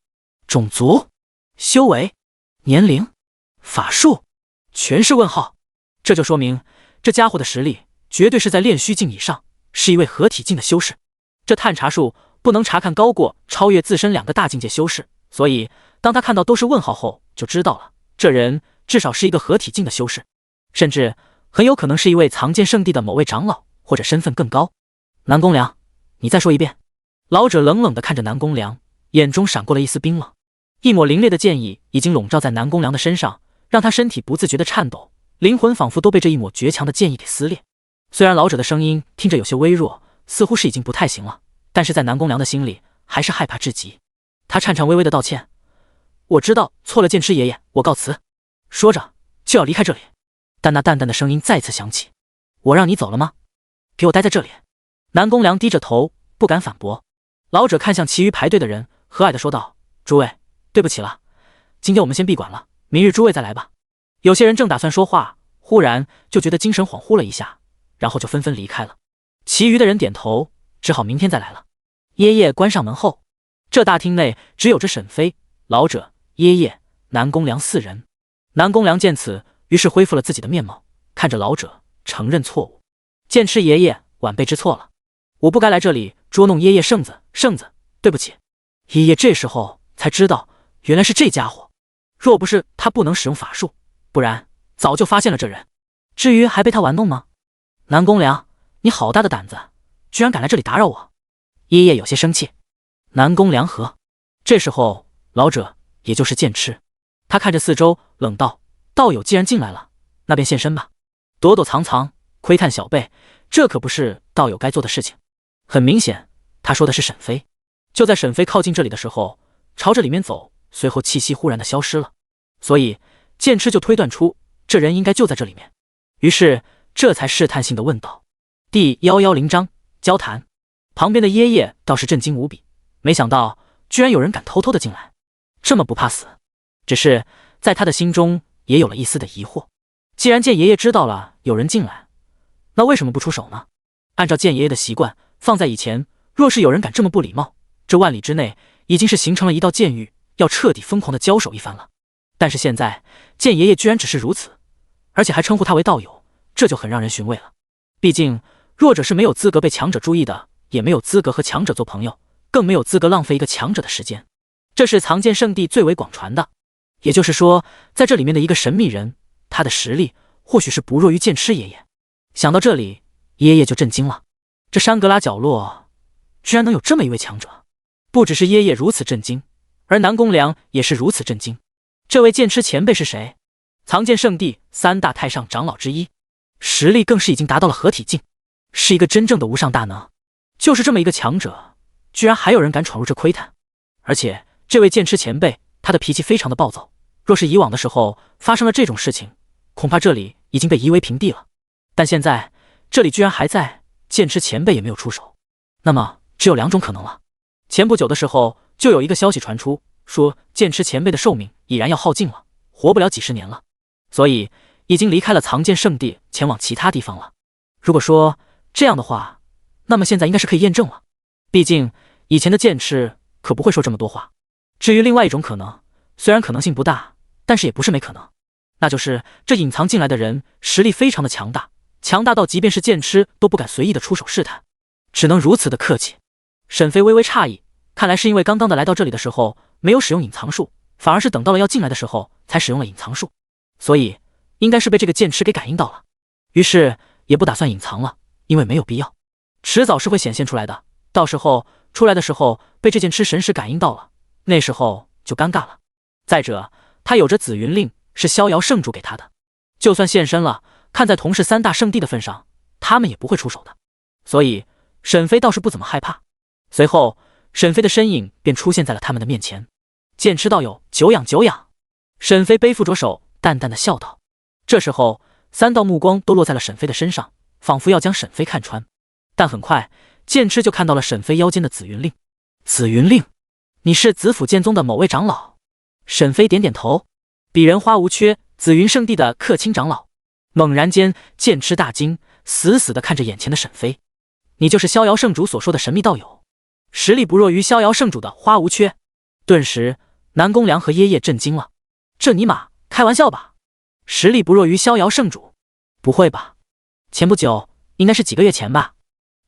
种族、修为、年龄、法术，全是问号。这就说明这家伙的实力绝对是在炼虚境以上，是一位合体境的修士。这探查术不能查看高过超越自身2个大境界修士，所以当他看到都是问号后，就知道了这人至少是一个合体境的修士，甚至很有可能是一位藏剑圣地的某位长老，或者身份更高。南宫良，你再说一遍。老者冷冷地看着南宫良，眼中闪过了一丝冰冷。一抹凌冽的剑意已经笼罩在南宫良的身上，让他身体不自觉地颤抖，灵魂仿佛都被这一抹绝强的剑意给撕裂。虽然老者的声音听着有些微弱，似乎是已经不太行了，但是在南宫良的心里还是害怕至极。他颤颤巍巍地道歉：我知道错了，剑痴爷爷，我告辞。说着就要离开这里，但那淡淡的声音再次响起：我让你走了吗？给我待在这里。南宫良低着头不敢反驳。老者看向其余排队的人，和蔼地说道：诸位，对不起了，今天我们先闭馆了，明日诸位再来吧。有些人正打算说话，忽然就觉得精神恍惚了一下，然后就纷纷离开了。其余的人点头，只好明天再来了。耶业关上门后，这大厅内只有着沈飞、老者、耶业、南宫良四人。南宫良见此，于是恢复了自己的面貌，看着老者承认错误：剑痴爷爷，晚辈知错了，我不该来这里捉弄耶业圣子，对不起。耶业这时候才知道，原来是这家伙，若不是他不能使用法术，不然早就发现了这人。至于还被他玩弄吗？南宫良，你好大的胆子，居然敢来这里打扰我！耶业有些生气。南宫良和这时候，老者也就是剑痴，他看着四周，冷道：道友既然进来了，那便现身吧，躲躲藏藏，窥探小辈，这可不是道友该做的事情。很明显，他说的是沈飞。就在沈飞靠近这里的时候，朝着里面走，随后气息忽然的消失了，所以剑痴就推断出这人应该就在这里面，于是这才试探性的问道：第110章交谈。旁边的耶业倒是震惊无比，没想到居然有人敢偷偷的进来，这么不怕死。只是在他的心中也有了一丝的疑惑，既然剑爷爷知道了有人进来，那为什么不出手呢？按照剑爷爷的习惯，放在以前，若是有人敢这么不礼貌，这万里之内已经是形成了一道剑狱，要彻底疯狂的交手一番了。但是现在剑爷爷居然只是如此，而且还称呼他为道友，这就很让人寻味了。毕竟弱者是没有资格被强者注意的，也没有资格和强者做朋友，更没有资格浪费一个强者的时间。这是藏剑圣地最为广传的，也就是说，在这里面的一个神秘人，他的实力或许是不弱于剑痴爷爷。想到这里，爷爷就震惊了，这山格拉角落居然能有这么一位强者。不只是爷爷如此震惊，而南宫良也是如此震惊。这位剑痴前辈是谁？藏剑圣地3大太上长老之一，实力更是已经达到了合体境，是一个真正的无上大能。就是这么一个强者，居然还有人敢闯入这窥探。而且这位剑痴前辈，他的脾气非常的暴躁，若是以往的时候发生了这种事情，恐怕这里已经被夷为平地了。但现在这里居然还在，剑痴前辈也没有出手，那么只有2种可能了。前不久的时候，就有一个消息传出，说剑痴前辈的寿命已然要耗尽了，活不了几十年了，所以已经离开了藏剑圣地，前往其他地方了。如果说这样的话，那么现在应该是可以验证了。毕竟以前的剑痴可不会说这么多话。至于另外一种可能，虽然可能性不大，但是也不是没可能，那就是这隐藏进来的人实力非常的强大，强大到即便是剑痴都不敢随意的出手试探，只能如此的客气。沈飞微微诧异，看来是因为刚刚的来到这里的时候没有使用隐藏术，反而是等到了要进来的时候才使用了隐藏术，所以应该是被这个剑痴给感应到了，于是也不打算隐藏了，因为没有必要，迟早是会显现出来的，到时候出来的时候被这剑痴神识感应到了，那时候就尴尬了。再者，他有着紫云令，是逍遥圣主给他的，就算现身了，看在同是3大圣地的份上，他们也不会出手的，所以沈飞倒是不怎么害怕。随后沈飞的身影便出现在了他们的面前。剑痴道友，久仰久仰。沈飞背负着手，淡淡的笑道。这时候3道目光都落在了沈飞的身上，仿佛要将沈飞看穿。但很快剑痴就看到了沈飞腰间的紫云令。紫云令，你是紫府剑宗的某位长老？沈飞点点头。鄙人花无缺，紫云圣地的客卿长老。猛然间剑痴大惊，死死地看着眼前的沈飞。你就是逍遥圣主所说的神秘道友，实力不弱于逍遥圣主的花无缺。顿时南宫良和耶业震惊了，这尼玛开玩笑吧？实力不弱于逍遥圣主？不会吧？前不久，应该是几个月前吧，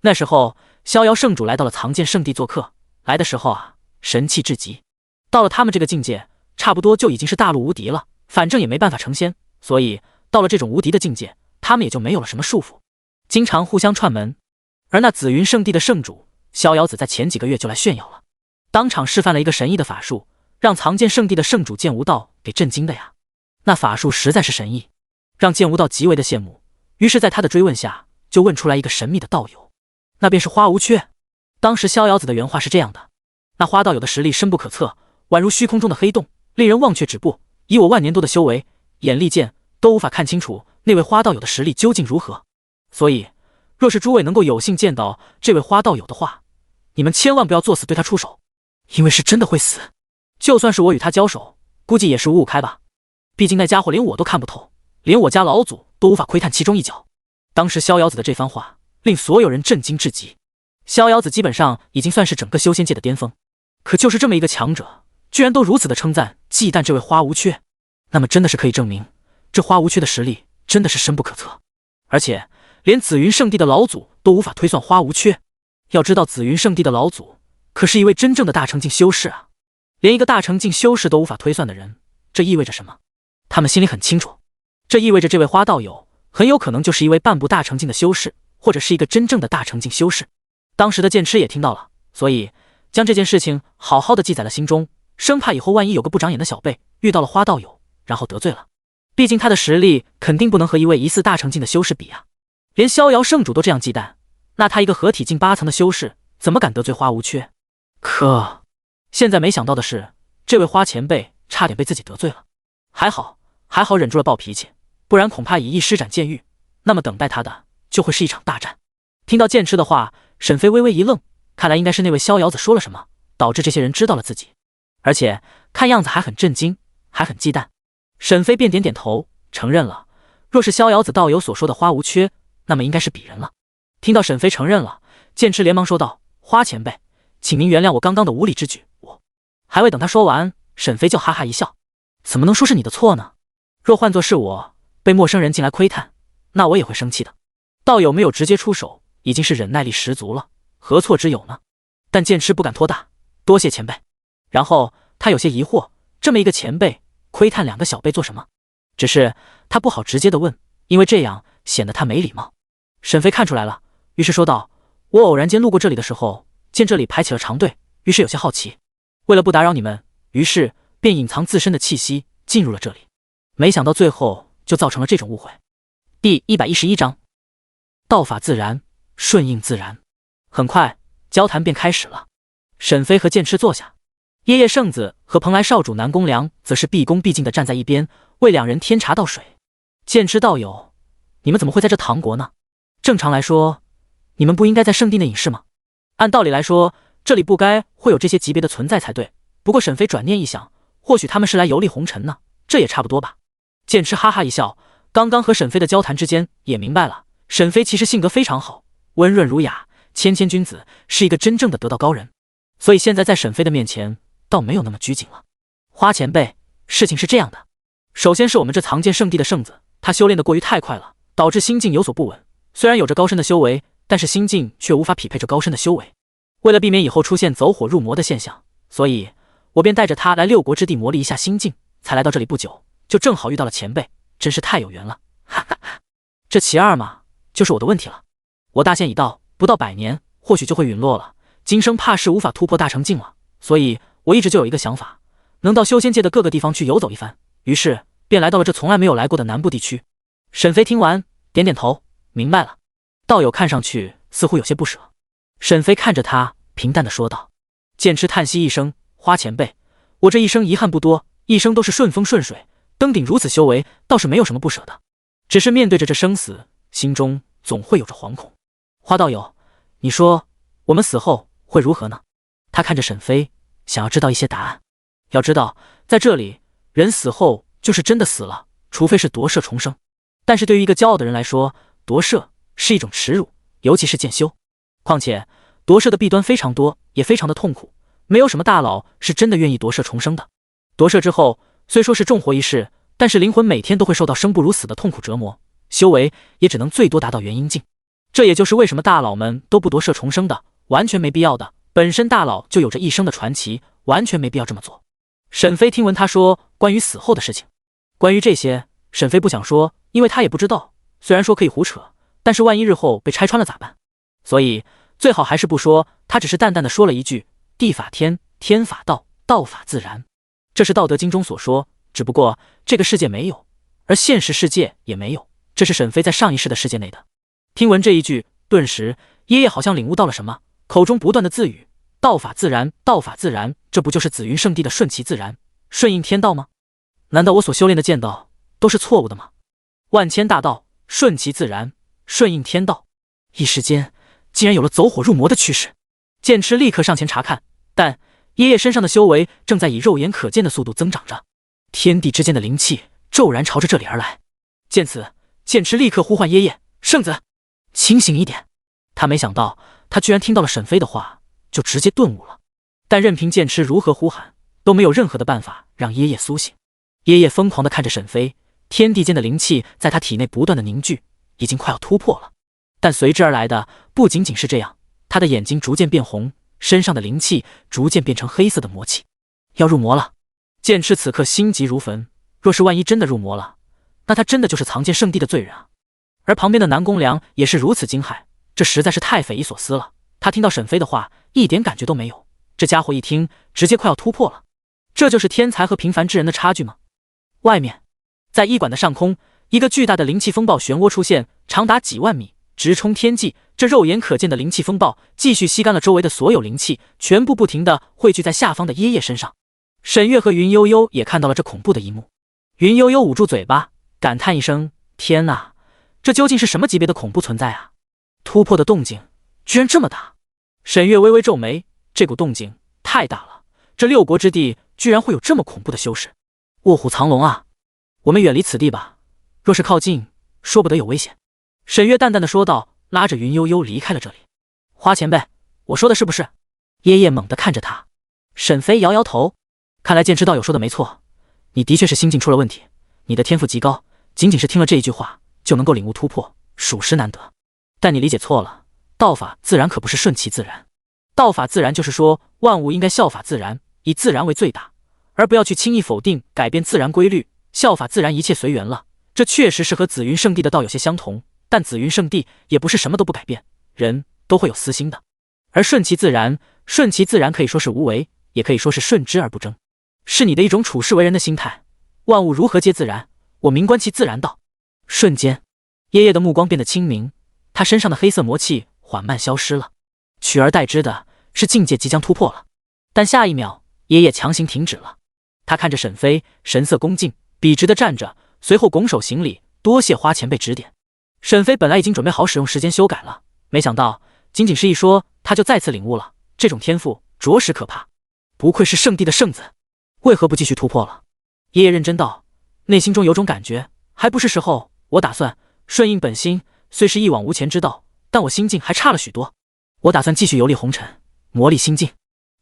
那时候逍遥圣主来到了藏剑圣地做客，来的时候啊，神气至极，到了他们这个境界，差不多就已经是大陆无敌了，反正也没办法成仙，所以到了这种无敌的境界，他们也就没有了什么束缚，经常互相串门。而那紫云圣地的圣主逍遥子在前几个月就来炫耀了，当场示范了一个神异的法术，让藏剑圣地的圣主剑无道给震惊的呀。那法术实在是神异，让剑无道极为的羡慕，于是在他的追问下，就问出来一个神秘的道友，那便是花无缺。当时逍遥子的原话是这样的：那花道友的实力深不可测，宛如虚空中的黑洞，令人忘却止步。以我万年多的修为，眼力见都无法看清楚那位花道友的实力究竟如何。所以，若是诸位能够有幸见到这位花道友的话，你们千万不要作死对他出手，因为是真的会死。就算是我与他交手，估计也是五五开吧。毕竟那家伙连我都看不透，连我家老祖都无法窥探其中一角。当时逍遥子的这番话令所有人震惊至极。逍遥子基本上已经算是整个修仙界的巅峰，可就是这么一个强者，居然都如此的称赞忌惮这位花无缺，那么真的是可以证明这花无缺的实力真的是深不可测。而且连紫云圣地的老祖都无法推算花无缺。要知道紫云圣地的老祖可是一位真正的大成境修士啊，连一个大成境修士都无法推算的人，这意味着什么？他们心里很清楚，这意味着这位花道友很有可能就是一位半步大成境的修士，或者是一个真正的大成境修士。当时的剑痴也听到了，所以将这件事情好好的记在了心中，生怕以后万一有个不长眼的小辈遇到了花道友，然后得罪了。毕竟他的实力肯定不能和一位疑似大成境的修士比啊，连逍遥圣主都这样忌惮，那他一个合体境8层的修士怎么敢得罪花无缺？可现在没想到的是，这位花前辈差点被自己得罪了。还好忍住了暴脾气，不然恐怕以一施展剑域，那么等待他的就会是一场大战。听到剑痴的话，沈飞微微一愣，看来应该是那位逍遥子说了什么，导致这些人知道了自己，而且看样子还很震惊，还很忌惮。沈飞便点点头，承认了，若是逍遥子道友所说的花无缺，那么应该是鄙人了。听到沈飞承认了，剑痴连忙说道：花前辈，请您原谅我刚刚的无礼之举。我还未等他说完，沈飞就哈哈一笑，怎么能说是你的错呢？若换作是我被陌生人进来窥探，那我也会生气的。道友没有直接出手，已经是忍耐力十足了，何错之有呢？但剑痴不敢托大，多谢前辈。然后他有些疑惑，这么一个前辈窥探2个小辈做什么？只是他不好直接的问，因为这样显得他没礼貌。沈飞看出来了，于是说道：我偶然间路过这里的时候，见这里排起了长队，于是有些好奇，为了不打扰你们，于是便隐藏自身的气息进入了这里，没想到最后就造成了这种误会。第111章，道法自然，顺应自然。很快交谈便开始了。沈飞和剑痴坐下，叶叶圣子和蓬莱少主南宫良则是毕恭毕敬地站在一边，为2人添茶倒水。剑痴道友，你们怎么会在这唐国呢？正常来说，你们不应该在圣地内隐士吗？按道理来说，这里不该会有这些级别的存在才对。不过沈飞转念一想，或许他们是来游历红尘呢，这也差不多吧。剑痴哈哈一笑，刚刚和沈飞的交谈之间也明白了，沈飞其实性格非常好，温润儒雅，谦谦君子，是一个真正的得道高人，所以现在在沈飞的面前倒没有那么拘谨了。花前辈，事情是这样的，首先是我们这藏剑圣地的圣子，他修炼的过于太快了，导致心境有所不稳，虽然有着高深的修为，但是心境却无法匹配这高深的修为。为了避免以后出现走火入魔的现象，所以我便带着他来6国之地磨砺一下心境，才来到这里不久，就正好遇到了前辈，真是太有缘了。哈哈哈，这其二嘛，就是我的问题了。我大限已到，不到100年，或许就会陨落了，今生怕是无法突破大成境了，所以我一直就有一个想法，能到修仙界的各个地方去游走一番，于是便来到了这从来没有来过的南部地区。沈飞听完点点头，明白了。道友看上去似乎有些不舍。沈飞看着他，平淡地说道。剑痴叹息一声，花前辈，我这一生遗憾不多，一生都是顺风顺水，登顶如此修为，倒是没有什么不舍的，只是面对着这生死，心中总会有着惶恐。花道友，你说我们死后会如何呢？他看着沈飞，想要知道一些答案。要知道，在这里，人死后就是真的死了，除非是夺舍重生。但是对于一个骄傲的人来说，夺舍是一种耻辱，尤其是剑修。况且夺舍的弊端非常多，也非常的痛苦，没有什么大佬是真的愿意夺舍重生的。夺舍之后，虽说是重活一世，但是灵魂每天都会受到生不如死的痛苦折磨，修为也只能最多达到元婴境。这也就是为什么大佬们都不夺舍重生的，完全没必要的。本身大佬就有着一生的传奇，完全没必要这么做。沈飞听闻他说关于死后的事情，关于这些，沈飞不想说，因为他也不知道。虽然说可以胡扯，但是万一日后被拆穿了咋办？所以最好还是不说。他只是淡淡的说了一句：地法天，天法道，道法自然。这是道德经中所说，只不过这个世界没有，而现实世界也没有，这是沈飞在上一世的世界内的。听闻这一句，顿时爷爷好像领悟到了什么，口中不断的自语：道法自然，道法自然，这不就是紫云圣地的顺其自然？顺应天道吗？难道我所修炼的剑道都是错误的吗？万千大道，顺其自然，顺应天道。一时间，竟然有了走火入魔的趋势。剑痴立刻上前查看，但爷爷身上的修为正在以肉眼可见的速度增长着，天地之间的灵气骤然朝着这里而来。见此，剑痴立刻呼唤爷爷：“圣子，清醒一点！”他没想到，他居然听到了沈飞的话，就直接顿悟了。但任凭剑痴如何呼喊，都没有任何的办法让爷爷苏醒。爷爷疯狂地看着沈飞，天地间的灵气在他体内不断的凝聚，已经快要突破了。但随之而来的不仅仅是这样，他的眼睛逐渐变红，身上的灵气逐渐变成黑色的魔气，要入魔了。剑痴此刻心急如焚，若是万一真的入魔了，那他真的就是藏剑圣地的罪人啊！而旁边的南宫良也是如此惊骇，这实在是太匪夷所思了。他听到沈飞的话，一点感觉都没有，这家伙一听，直接快要突破了。这就是天才和平凡之人的差距吗？外面，在医馆的上空，一个巨大的灵气风暴漩涡出现，长达几万米，直冲天际。这肉眼可见的灵气风暴继续吸干了周围的所有灵气，全部不停地汇聚在下方的爷爷身上。沈月和云悠悠也看到了这恐怖的一幕。云悠悠捂住嘴巴，感叹一声：“天哪，这究竟是什么级别的恐怖存在啊？突破的动静居然这么大！”沈月微微皱眉，这股动静太大了，这六国之地居然会有这么恐怖的修士。卧虎藏龙啊！我们远离此地吧，若是靠近，说不得有危险。沈月淡淡的说道，拉着云悠悠离开了这里。花前辈，我说的是不是？爷爷猛地看着他。沈飞摇摇头，看来剑痴道友说的没错，你的确是心境出了问题，你的天赋极高，仅仅是听了这一句话就能够领悟突破，属实难得。但你理解错了，道法自然可不是顺其自然，道法自然就是说万物应该效法自然，以自然为最大，而不要去轻易否定改变自然规律，效法自然一切随缘了。这确实是和紫云圣地的道有些相同，但紫云圣地也不是什么都不改变，人都会有私心的。而顺其自然，顺其自然可以说是无为，也可以说是顺之而不争，是你的一种处世为人的心态。万物如何皆自然，我明观其自然道。瞬间，爷爷的目光变得清明，他身上的黑色魔气缓慢消失了，取而代之的是境界即将突破了。但下一秒，爷爷强行停止了。他看着沈飞，神色恭敬，笔直地站着，随后拱手行礼，多谢花前辈指点。沈飞本来已经准备好使用时间修改了，没想到仅仅是一说，他就再次领悟了，这种天赋着实可怕，不愧是圣地的圣子，为何不继续突破了？爷爷认真道，内心中有种感觉，还不是时候。我打算顺应本心，虽是一往无前之道，但我心境还差了许多。我打算继续游历红尘，磨砺心境。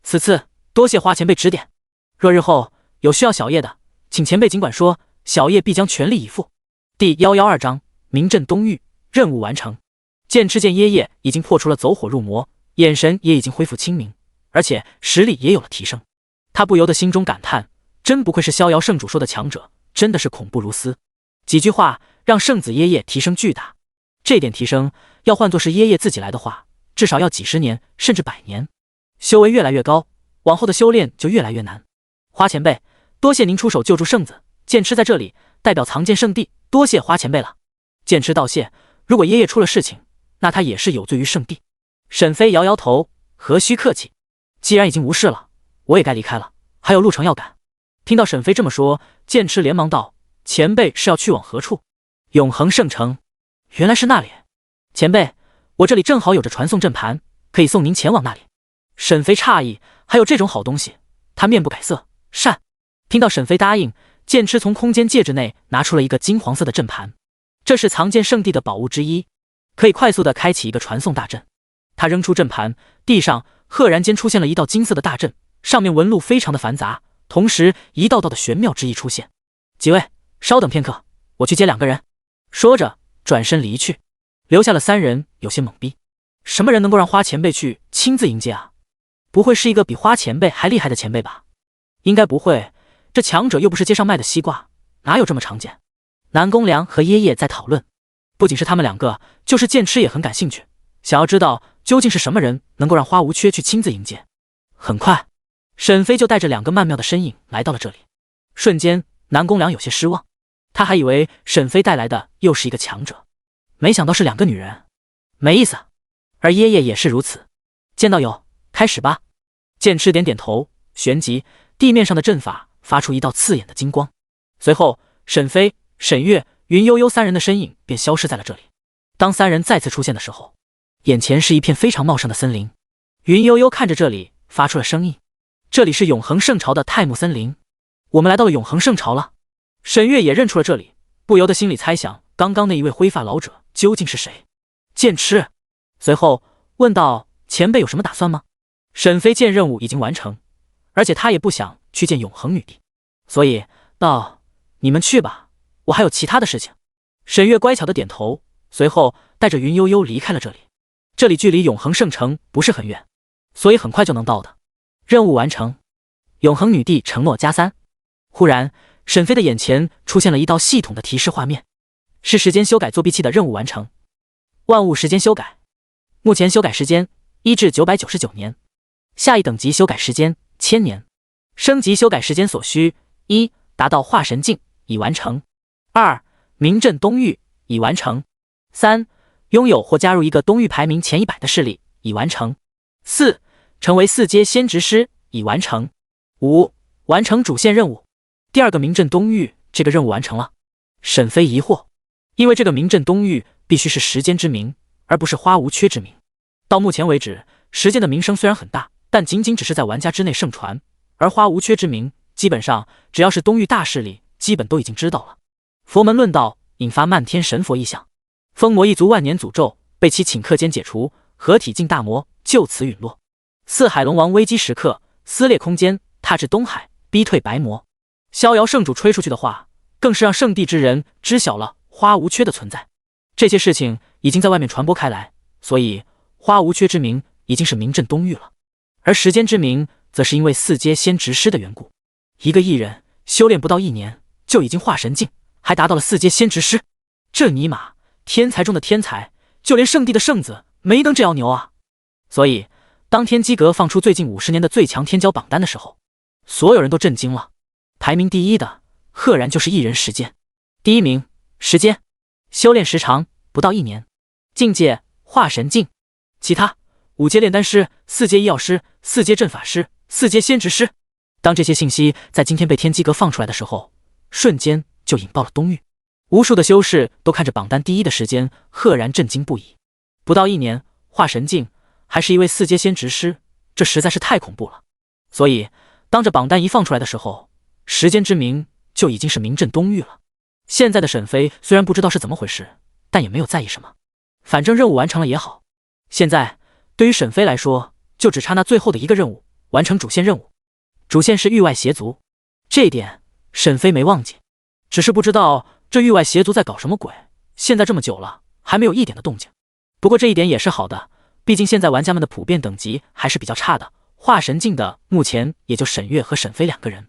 此次多谢花前辈指点，若日后有需要小叶的，请前辈尽管说，小叶必将全力以赴。第112章名震东域，任务完成。剑痴见爷爷已经破除了走火入魔，眼神也已经恢复清明，而且实力也有了提升，他不由得心中感叹，真不愧是逍遥圣主说的强者，真的是恐怖如斯。几句话让圣子爷爷提升巨大，这点提升要换作是爷爷自己来的话，至少要几十年甚至100年。修为越来越高，往后的修炼就越来越难。花前辈，多谢您出手救助圣子，剑痴在这里代表藏剑圣地，多谢花前辈了。剑痴道谢，如果爷爷出了事情，那他也是有罪于圣地。沈飞摇摇头，何须客气，既然已经无事了，我也该离开了，还有路程要赶。听到沈飞这么说，剑痴连忙道，前辈是要去往何处？永恒圣城。原来是那里。前辈，我这里正好有着传送阵盘，可以送您前往那里。沈飞诧异，还有这种好东西，他面不改色，善。听到沈飞答应，剑痴从空间戒指内拿出了一个金黄色的阵盘，这是藏剑圣地的宝物之一，可以快速的开启一个传送大阵。他扔出阵盘，地上赫然间出现了一道金色的大阵，上面纹路非常的繁杂，同时一道道的玄妙之意出现。几位稍等片刻，我去接2个人。说着转身离去，留下了3人有些懵逼。什么人能够让花前辈去亲自迎接啊？不会是一个比花前辈还厉害的前辈吧？应该不会，这强者又不是街上卖的西瓜，哪有这么常见？南宫良和爷爷在讨论，不仅是他们2个，就是剑痴也很感兴趣，想要知道究竟是什么人能够让花无缺去亲自迎接。很快，沈飞就带着2个曼妙的身影来到了这里。瞬间，南宫良有些失望，他还以为沈飞带来的又是一个强者，没想到是2个女人，没意思。而爷爷也是如此。剑道友，开始吧。剑痴点点头，旋即地面上的阵法发出一道刺眼的金光。随后，沈飞、沈月、云悠悠三人的身影便消失在了这里。当三人再次出现的时候，眼前是一片非常茂盛的森林。云悠悠看着这里，发出了声音：“这里是永恒圣朝的泰木森林，我们来到了永恒圣朝了。”沈月也认出了这里，不由得心里猜想，刚刚那一位灰发老者究竟是谁？剑痴随后问道：“前辈有什么打算吗？”沈飞见任务已经完成，而且他也不想去见永恒女帝，所以道：“你们去吧，我还有其他的事情。”沈月乖巧的点头，随后带着云悠悠离开了这里。这里距离永恒圣城不是很远，所以很快就能到的。任务完成，永恒女帝承诺加3。忽然，沈飞的眼前出现了一道系统的提示画面，是时间修改作弊器的任务完成。万物时间修改，目前修改时间1至999年，下一等级修改时间1000年，升级修改时间所需：1. 达到化神境已完成；2. 名震东域已完成；3. 拥有或加入一个东域排名前100的势力已完成；4. 成为4阶先职师已完成；5. 完成主线任务。第二个名震东域这个任务完成了。沈飞疑惑，因为这个名震东域必须是时间之名，而不是花无缺之名。到目前为止，时间的名声虽然很大，但仅仅只是在玩家之内盛传，而花无缺之名基本上只要是东域大势力基本都已经知道了。佛门论道引发漫天神佛异象，封魔一族万年诅咒被其顷刻间解除，合体境大魔就此陨落。四海龙王危机时刻撕裂空间，踏至东海，逼退白魔。逍遥圣主吹出去的话，更是让圣地之人知晓了花无缺的存在。这些事情已经在外面传播开来，所以花无缺之名已经是名震东域了。而时间之名则是因为4阶先职师的缘故，一个异人修炼不到1年就已经化神境，还达到了4阶先职师，这尼玛天才中的天才，就连圣地的圣子没能这样牛啊！所以当天机阁放出最近50年的最强天骄榜单的时候，所有人都震惊了。排名第1的赫然就是异人时间。第1名时间，修炼时长不到1年，境界化神境，其他5阶炼丹师、4阶医药师、4阶阵法师、4阶先职师。当这些信息在今天被天机阁放出来的时候，瞬间就引爆了东域。无数的修士都看着榜单第1的时间，赫然震惊不已。不到1年化神境，还是一位4阶先职师，这实在是太恐怖了。所以当这榜单一放出来的时候，时间之名就已经是名震东域了。现在的沈飞虽然不知道是怎么回事，但也没有在意什么，反正任务完成了也好。现在对于沈飞来说，就只差那最后的一个任务，完成主线任务。主线是域外邪族，这一点沈飞没忘记，只是不知道这域外邪族在搞什么鬼，现在这么久了还没有一点的动静。不过这一点也是好的，毕竟现在玩家们的普遍等级还是比较差的，化神境的目前也就沈月和沈飞2个人，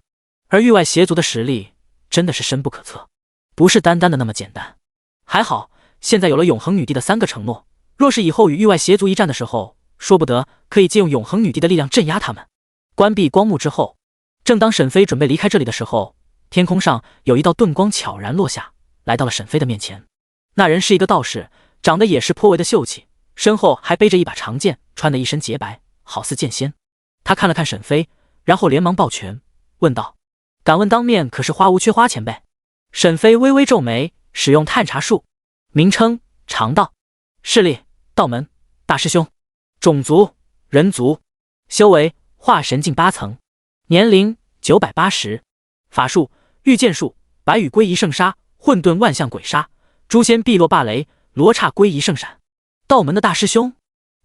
而域外邪族的实力真的是深不可测，不是单单的那么简单。还好现在有了永恒女帝的3个承诺，若是以后与域外邪族一战的时候，说不得可以借用永恒女帝的力量镇压他们。关闭光幕之后，正当沈飞准备离开这里的时候，天空上有一道盾光悄然落下，来到了沈飞的面前。那人是一个道士，长得也是颇为的秀气，身后还背着一把长剑，穿得一身洁白，好似剑仙。他看了看沈飞，然后连忙抱拳问道：“敢问当面可是花无缺花前辈？”沈飞微微皱眉，使用探查术，名称常道，势力道门大师兄，种族人族，修为化神境8层，年龄980，法术御剑术，白羽归移圣杀，混沌万象鬼杀，诛仙碧落霸雷，罗刹归移圣闪。道门的大师兄？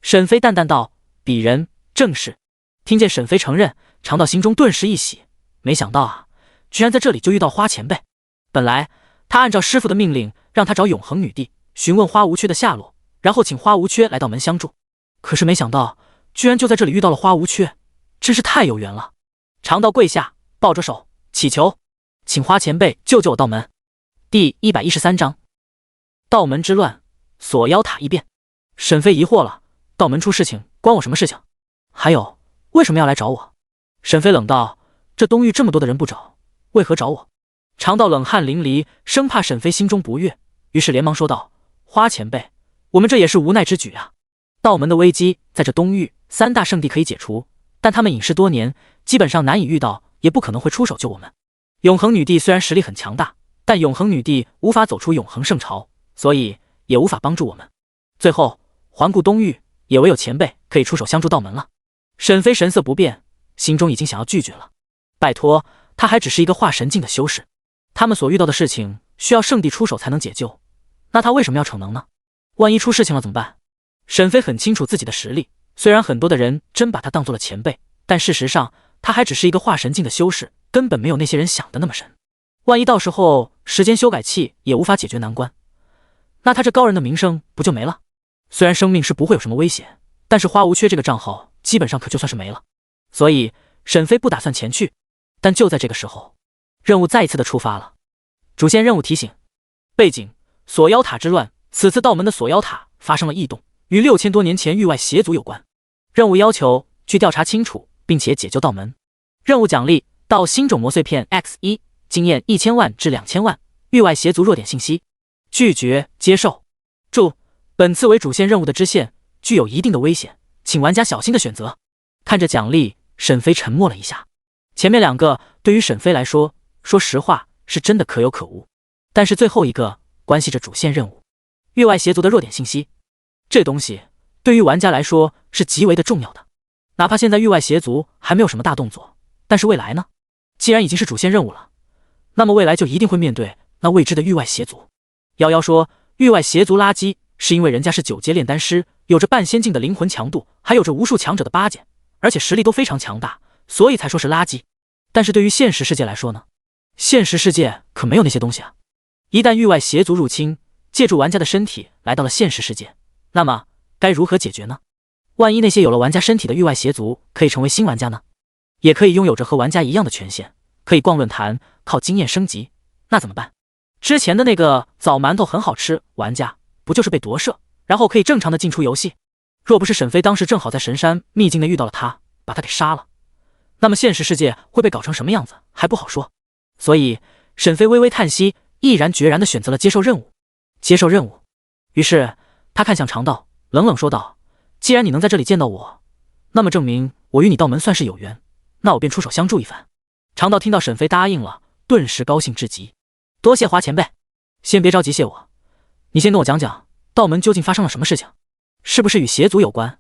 沈飞淡淡道：“鄙人正是。”听见沈飞承认，常道心中顿时一喜，没想到啊，居然在这里就遇到花前辈。本来他按照师傅的命令，让他找永恒女帝，询问花无缺的下落，然后请花无缺来到门相助。可是没想到，居然就在这里遇到了花无缺，真是太有缘了。常道跪下，抱着手祈求，请花前辈救救我道门。第113章，道门之乱，锁妖塔异变。沈飞疑惑了，道门出事情关我什么事情？还有为什么要来找我？沈飞冷道：“这东域这么多的人不找，为何找我？”常道冷汗淋漓，生怕沈飞心中不悦，于是连忙说道：“花前辈，我们这也是无奈之举啊。道门的危机在这东域3大圣地可以解除，但他们隐世多年，基本上难以遇到，也不可能会出手救我们。永恒女帝虽然实力很强大，但永恒女帝无法走出永恒圣朝，所以也无法帮助我们。最后环顾东域，也唯有前辈可以出手相助道门了。沈飞神色不变，心中已经想要拒绝了。拜托，他还只是一个化神境的修士，他们所遇到的事情需要圣地出手才能解救，那他为什么要逞能呢？万一出事情了怎么办？沈飞很清楚自己的实力，虽然很多的人真把他当做了前辈，但事实上他还只是一个化神境的修士，根本没有那些人想的那么神。万一到时候时间修改器也无法解决难关，那他这高人的名声不就没了？虽然生命是不会有什么危险，但是花无缺这个账号基本上可就算是没了。所以沈飞不打算前去。但就在这个时候，任务再一次的触发了。主线任务提醒：背景：锁妖塔之乱，此次道门的锁妖塔发生了异动，与6000多年前域外邪族有关。任务要求去调查清楚，并且解救道门。任务奖励：到星种魔碎片 X1， 经验1000万至2000万，域外邪族弱点信息。拒绝接受。注：本次为主线任务的支线具有一定的危险，请玩家小心的选择。看着奖励，沈飞沉默了一下。前面两个对于沈飞来说，说实话是真的可有可无，但是最后一个关系着主线任务，域外邪族的弱点信息。这东西对于玩家来说是极为的重要的。哪怕现在域外邪族还没有什么大动作，但是未来呢？既然已经是主线任务了，那么未来就一定会面对那未知的域外邪族。夭夭说域外邪族垃圾，是因为人家是9阶炼丹师，有着半仙境的灵魂强度，还有着无数强者的巴结，而且实力都非常强大，所以才说是垃圾。但是对于现实世界来说呢？现实世界可没有那些东西啊！一旦域外邪族入侵，借助玩家的身体来到了现实世界，那么该如何解决呢？万一那些有了玩家身体的域外邪族可以成为新玩家呢？也可以拥有着和玩家一样的权限，可以逛论坛，靠经验升级，那怎么办？之前的那个枣馒头很好吃玩家，不就是被夺舍，然后可以正常的进出游戏？若不是沈飞当时正好在神山秘境内遇到了他，把他给杀了，那么现实世界会被搞成什么样子还不好说。所以沈飞微微叹息，毅然决然地选择了接受任务。接受任务。于是他看向长道，冷冷说道：既然你能在这里见到我，那么证明我与你道门算是有缘，那我便出手相助一番。长道听到沈飞答应了，顿时高兴至极。多谢华前辈。先别着急谢我，你先跟我讲讲道门究竟发生了什么事情，是不是与邪族有关？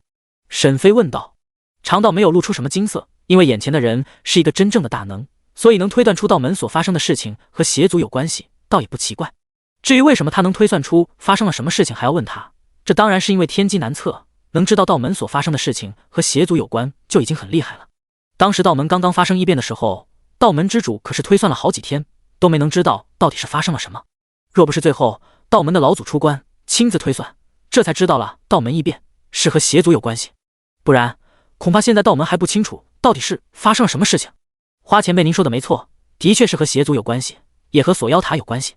沈飞问道。长道没有露出什么惊色，因为眼前的人是一个真正的大能，所以能推断出道门所发生的事情和邪族有关系，倒也不奇怪。至于为什么他能推算出发生了什么事情还要问他，这当然是因为天机难测，能知道道门所发生的事情和邪族有关就已经很厉害了。当时道门刚刚发生异变的时候，道门之主可是推算了好几天，都没能知道到底是发生了什么。若不是最后道门的老祖出关亲自推算，这才知道了道门异变是和邪族有关系，不然恐怕现在道门还不清楚到底是发生了什么事情。花前辈您说的没错，的确是和邪族有关系，也和锁妖塔有关系。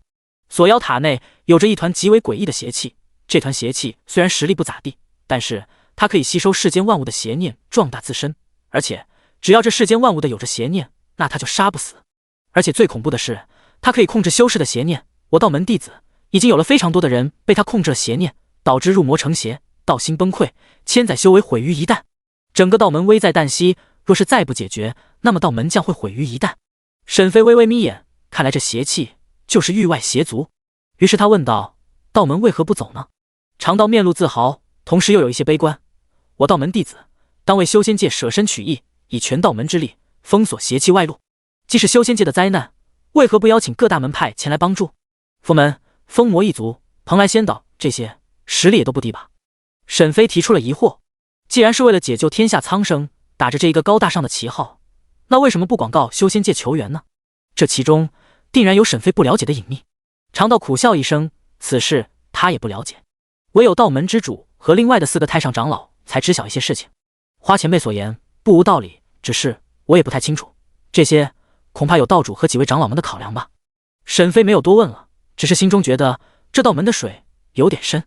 锁妖塔内有着一团极为诡异的邪气，这团邪气虽然实力不咋地，但是它可以吸收世间万物的邪念，壮大自身，而且只要这世间万物的有着邪念，那它就杀不死。而且最恐怖的是，它可以控制修士的邪念，我道门弟子已经有了非常多的人被他控制了邪念，导致入魔成邪，道心崩溃，千载修为毁于一旦。整个道门危在旦夕，若是再不解决，那么道门将会毁于一旦。沈飞微微眯眼，看来这邪气就是域外邪族。于是他问道：道门为何不走呢？长道面露自豪，同时又有一些悲观。我道门弟子当为修仙界舍身取义，以全道门之力封锁邪气外露。既是修仙界的灾难，为何不邀请各大门派前来帮助？佛门、封魔一族、蓬莱仙岛这些实力也都不低吧？沈飞提出了疑惑。既然是为了解救天下苍生，打着这一个高大上的旗号，那为什么不广告修仙界求援呢？这其中定然有沈飞不了解的隐秘。长道苦笑一声，此事他也不了解，唯有道门之主和另外的4个太上长老才知晓一些事情。花前辈所言不无道理，只是我也不太清楚，这些恐怕有道主和几位长老们的考量吧。沈飞没有多问了，只是心中觉得这道门的水有点深。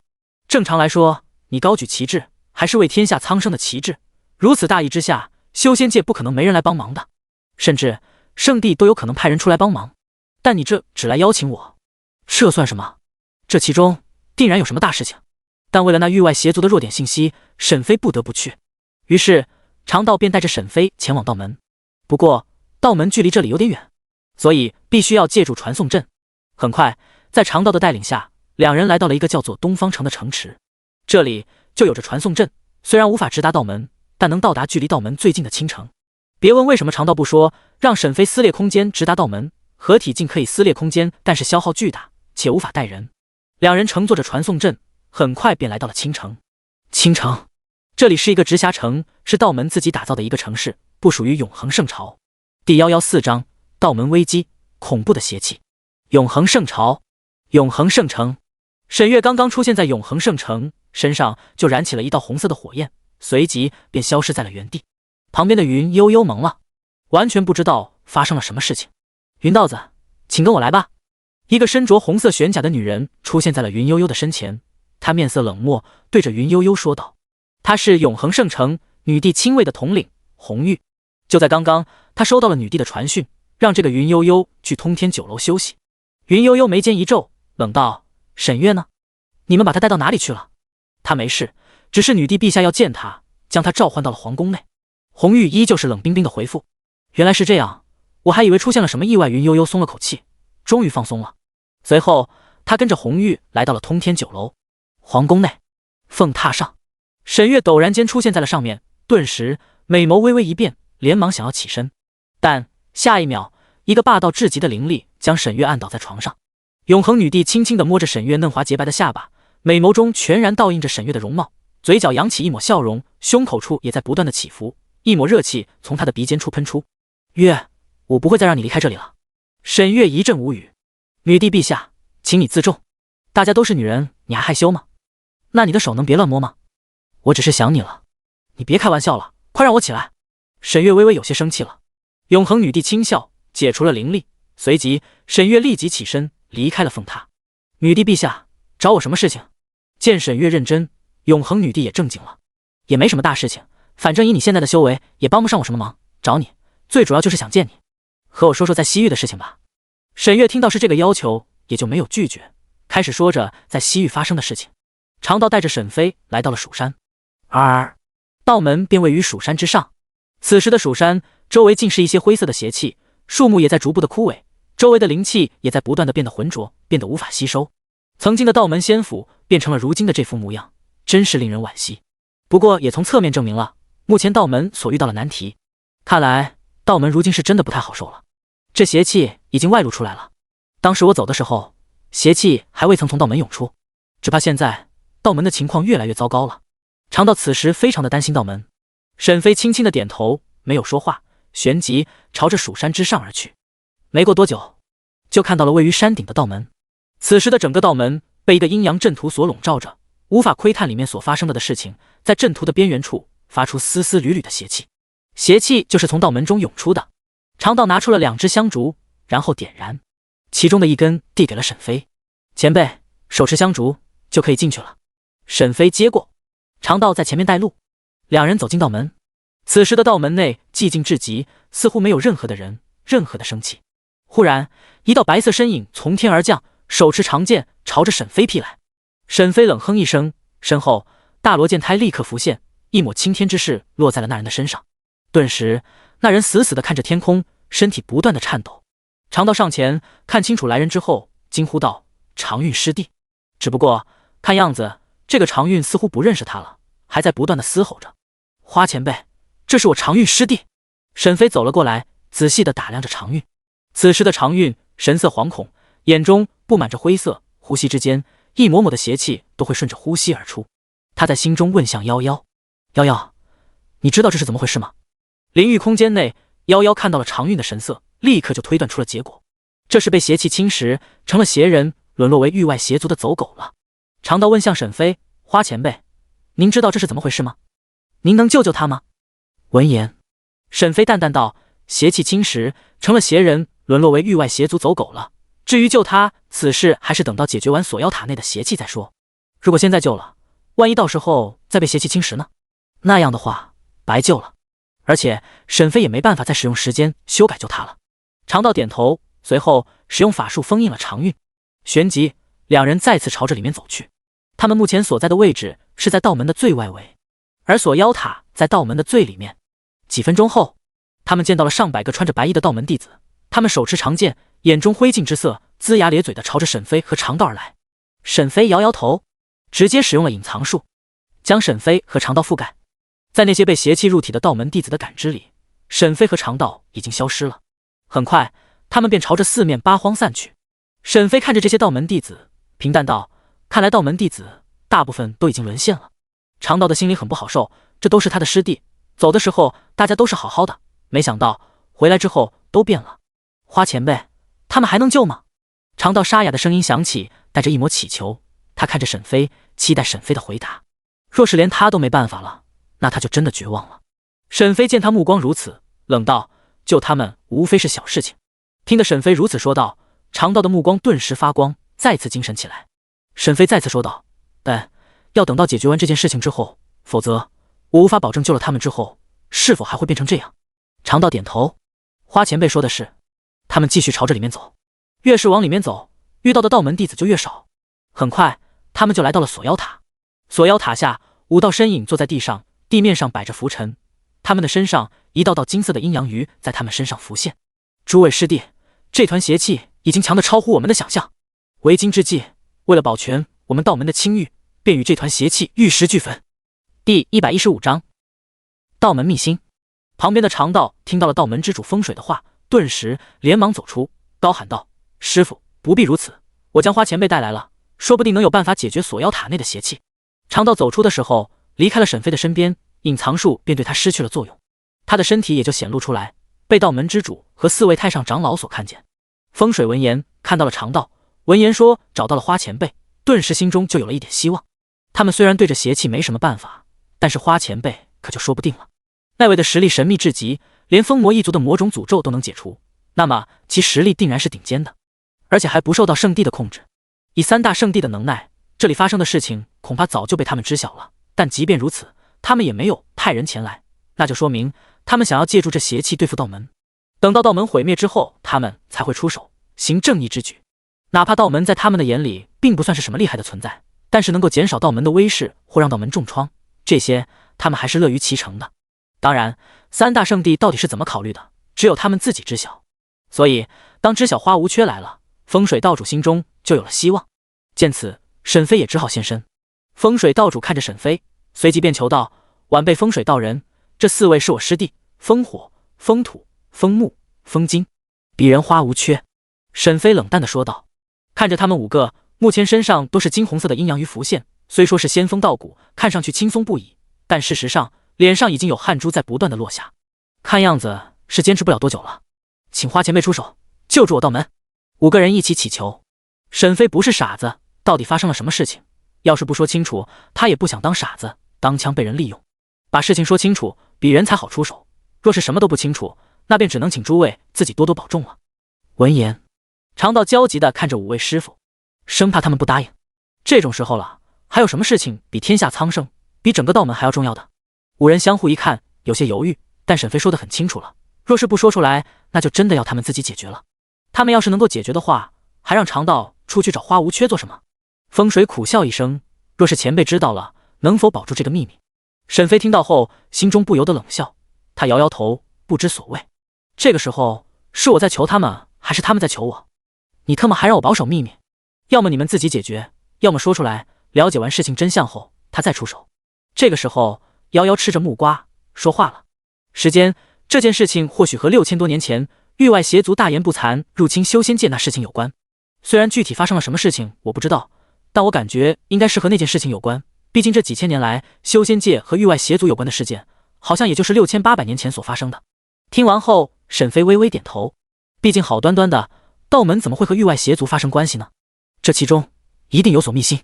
正常来说，你高举旗帜，还是为天下苍生的旗帜，如此大义之下，修仙界不可能没人来帮忙的，甚至圣地都有可能派人出来帮忙。但你这只来邀请我，这算什么？这其中定然有什么大事情。但为了那域外邪族的弱点信息，沈飞不得不去。于是长道便带着沈飞前往道门。不过道门距离这里有点远，所以必须要借助传送阵。很快，在长道的带领下，两人来到了一个叫做东方城的城池。这里就有着传送阵，虽然无法直达道门，但能到达距离道门最近的青城。别问为什么长道不说让沈飞撕裂空间直达道门，合体竟可以撕裂空间，但是消耗巨大且无法带人。两人乘坐着传送阵，很快便来到了青城。青城，这里是一个直辖城，是道门自己打造的一个城市，不属于永恒圣朝。第114章，道门危机，恐怖的邪气。永恒圣朝，永恒圣城。沈月刚刚出现在永恒圣城，身上就燃起了一道红色的火焰，随即便消失在了原地。旁边的云悠悠懵了，完全不知道发生了什么事情。云道子，请跟我来吧。一个身着红色玄甲的女人出现在了云悠悠的身前，她面色冷漠，对着云悠悠说道：“她是永恒圣城女帝亲卫的统领红玉。就在刚刚，她收到了女帝的传讯，让这个云悠悠去通天酒楼休息。”云悠悠眉间一皱，冷道：“沈月呢？你们把她带到哪里去了？”“她没事，只是女帝陛下要见她，将她召唤到了皇宫内。”红玉依旧是冷冰冰的回复。原来是这样，我还以为出现了什么意外。云悠悠松了口气，终于放松了。随后，他跟着红玉来到了通天酒楼。皇宫内，凤榻上，沈月陡然间出现在了上面，顿时美眸微微一变，连忙想要起身，但下一秒，一个霸道至极的灵力将沈月按倒在床上。永恒女帝轻轻地摸着沈月嫩滑洁白的下巴，美眸中全然倒映着沈月的容貌，嘴角扬起一抹笑容，胸口处也在不断的起伏，一抹热气从她的鼻尖处喷出。月，我不会再让你离开这里了。沈月一阵无语。女帝陛下，请你自重，大家都是女人，你还害羞吗？那你的手能别乱摸吗？我只是想你了，你别开玩笑了，快让我起来。沈月微微有些生气了。永恒女帝轻笑，解除了灵力，随即沈月立即起身离开了凤榻。女帝陛下，找我什么事情？见沈月认真，永恒女帝也正经了。也没什么大事情，反正以你现在的修为，也帮不上我什么忙，找你最主要就是想见你，和我说说在西域的事情吧。沈月听到是这个要求，也就没有拒绝，开始说着在西域发生的事情。长道带着沈飞来到了蜀山，而道门便位于蜀山之上。此时的蜀山周围尽是一些灰色的邪气，树木也在逐步的枯萎，周围的灵气也在不断的变得浑浊，变得无法吸收。曾经的道门仙府变成了如今的这副模样，真是令人惋惜。不过也从侧面证明了目前道门所遇到的难题，看来道门如今是真的不太好受了。这邪气已经外露出来了，当时我走的时候，邪气还未曾从道门涌出，只怕现在道门的情况越来越糟糕了。长道此时非常的担心道门。沈飞轻轻的点头，没有说话，旋即朝着蜀山之上而去。没过多久，就看到了位于山顶的道门。此时的整个道门被一个阴阳阵图所笼罩着，无法窥探里面所发生的事情，在阵图的边缘处发出丝丝缕缕的邪气，邪气就是从道门中涌出的。长道拿出了2支香烛，然后点燃，其中的一根递给了沈飞。前辈，手持香烛就可以进去了。沈飞接过，长道在前面带路。两人走进道门，此时的道门内寂静至极，似乎没有任何的人，任何的生气。忽然，一道白色身影从天而降，手持长剑朝着沈飞劈来。沈飞冷哼一声，身后大罗剑胎立刻浮现，一抹青天之势落在了那人的身上。顿时，那人死死地看着天空，身体不断的颤抖。长道上前看清楚来人之后，惊呼道：“长韵师弟！”只不过看样子，这个长韵似乎不认识他了，还在不断的嘶吼着：“花前辈，这是我长韵师弟！”沈飞走了过来，仔细的打量着长韵。此时的长韵神色惶恐，眼中布满着灰色，呼吸之间，一抹抹的邪气都会顺着呼吸而出。他在心中问向夭夭：“夭夭，你知道这是怎么回事吗？”灵域空间内，夭夭看到了长韵的神色，立刻就推断出了结果，这是被邪气侵蚀，成了邪人，沦落为域外邪族的走狗了。长道问向沈飞：“花前辈，您知道这是怎么回事吗？您能救救他吗？”闻言，沈飞淡淡道：“邪气侵蚀，成了邪人，沦落为域外邪族走狗了。至于救他，此事还是等到解决完锁妖塔内的邪气再说。如果现在救了，万一到时候再被邪气侵蚀呢？那样的话，白救了。而且沈飞也没办法再使用时间修改救他了。”长道点头，随后使用法术封印了长韵，旋即两人再次朝着里面走去。他们目前所在的位置是在道门的最外围，而锁妖塔在道门的最里面。几分钟后，他们见到了上百个穿着白衣的道门弟子，他他们手持长剑，眼中灰烬之色，龇牙咧嘴的朝着沈飞和长道而来。沈飞摇摇头，直接使用了隐藏术，将沈飞和长道覆盖。在那些被邪气入体的道门弟子的感知里，沈飞和长道已经消失了。很快，他们便朝着四面八荒散去。沈飞看着这些道门弟子，平淡道：“看来道门弟子大部分都已经沦陷了。”长道的心里很不好受，这都是他的师弟，走的时候大家都是好好的，没想到回来之后都变了。花前辈，他们还能救吗？长道沙哑的声音响起，带着一抹乞求。他看着沈飞，期待沈飞的回答。若是连他都没办法了，那他就真的绝望了。沈飞见他目光如此，冷道：“救他们无非是小事情。”听得沈飞如此说道，长道的目光顿时发光，再次精神起来。沈飞再次说道：“但要等到解决完这件事情之后，否则我无法保证救了他们之后是否还会变成这样。”长道点头，花前辈说的是。他们继续朝着里面走，越是往里面走，遇到的道门弟子就越少。很快，他们就来到了锁妖塔。锁妖塔下，5道身影坐在地上，地面上摆着拂尘，他们的身上一道道金色的阴阳鱼在他们身上浮现。诸位师弟，这团邪气已经强得超乎我们的想象，为今之计，为了保全我们道门的清誉，便与这团邪气玉石俱焚。第115章道门秘辛。旁边的长道听到了道门之主风水的话，顿时连忙走出，高喊道：“师傅，不必如此，我将花前辈带来了，说不定能有办法解决锁妖塔内的邪气。”长道走出的时候，离开了沈飞的身边，隐藏术便对他失去了作用，他的身体也就显露出来，被道门之主和4位太上长老所看见。风水闻言看到了长道，闻言说找到了花前辈，顿时心中就有了一点希望。他们虽然对着邪气没什么办法，但是花前辈可就说不定了。那位的实力神秘至极，连风魔一族的魔种诅咒都能解除，那么其实力定然是顶尖的，而且还不受到圣地的控制。以3大圣地的能耐，这里发生的事情恐怕早就被他们知晓了，但即便如此，他们也没有派人前来，那就说明他们想要借助这邪气对付道门。等到道门毁灭之后，他们才会出手行正义之举。哪怕道门在他们的眼里并不算是什么厉害的存在，但是能够减少道门的威势或让道门重创，这些他们还是乐于其成的。当然，3大圣地到底是怎么考虑的，只有他们自己知晓。所以当知晓花无缺来了，风水道主心中就有了希望。见此，沈飞也只好现身。风水道主看着沈飞，随即便求道：“晚辈风水道人，这4位是我师弟，风火、风土、风木、风金，鄙人花无缺。”沈飞冷淡地说道。看着他们5个，目前身上都是金红色的阴阳鱼浮现，虽说是仙风道骨，看上去轻松不已，但事实上脸上已经有汗珠在不断的落下，看样子是坚持不了多久了。请花前辈出手，救助我道门。5个人一起祈求。沈飞不是傻子，到底发生了什么事情？要是不说清楚，他也不想当傻子，当枪被人利用。把事情说清楚，鄙人才好出手。若是什么都不清楚，那便只能请诸位自己多多保重了。闻言，长道焦急地看着5位师傅，生怕他们不答应。这种时候了，还有什么事情比天下苍生，比整个道门还要重要的？5人相互一看，有些犹豫，但沈飞说得很清楚了，若是不说出来，那就真的要他们自己解决了。他们要是能够解决的话，还让长道出去找花无缺做什么？风水苦笑一声，若是前辈知道了，能否保住这个秘密？沈飞听到后，心中不由得冷笑，他摇摇头，不知所谓。这个时候，是我在求他们，还是他们在求我？你特么还让我保守秘密？要么你们自己解决，要么说出来，了解完事情真相后，他再出手。这个时候，瑶瑶吃着木瓜说话了。时间，这件事情或许和6000多年前域外邪族大言不惭入侵修仙界那事情有关。虽然具体发生了什么事情我不知道，但我感觉应该是和那件事情有关。毕竟这几千年来，修仙界和域外邪族有关的事件，好像也就是6800年前所发生的。听完后，沈飞微微点头。毕竟好端端的道门怎么会和域外邪族发生关系呢？这其中一定有所秘辛。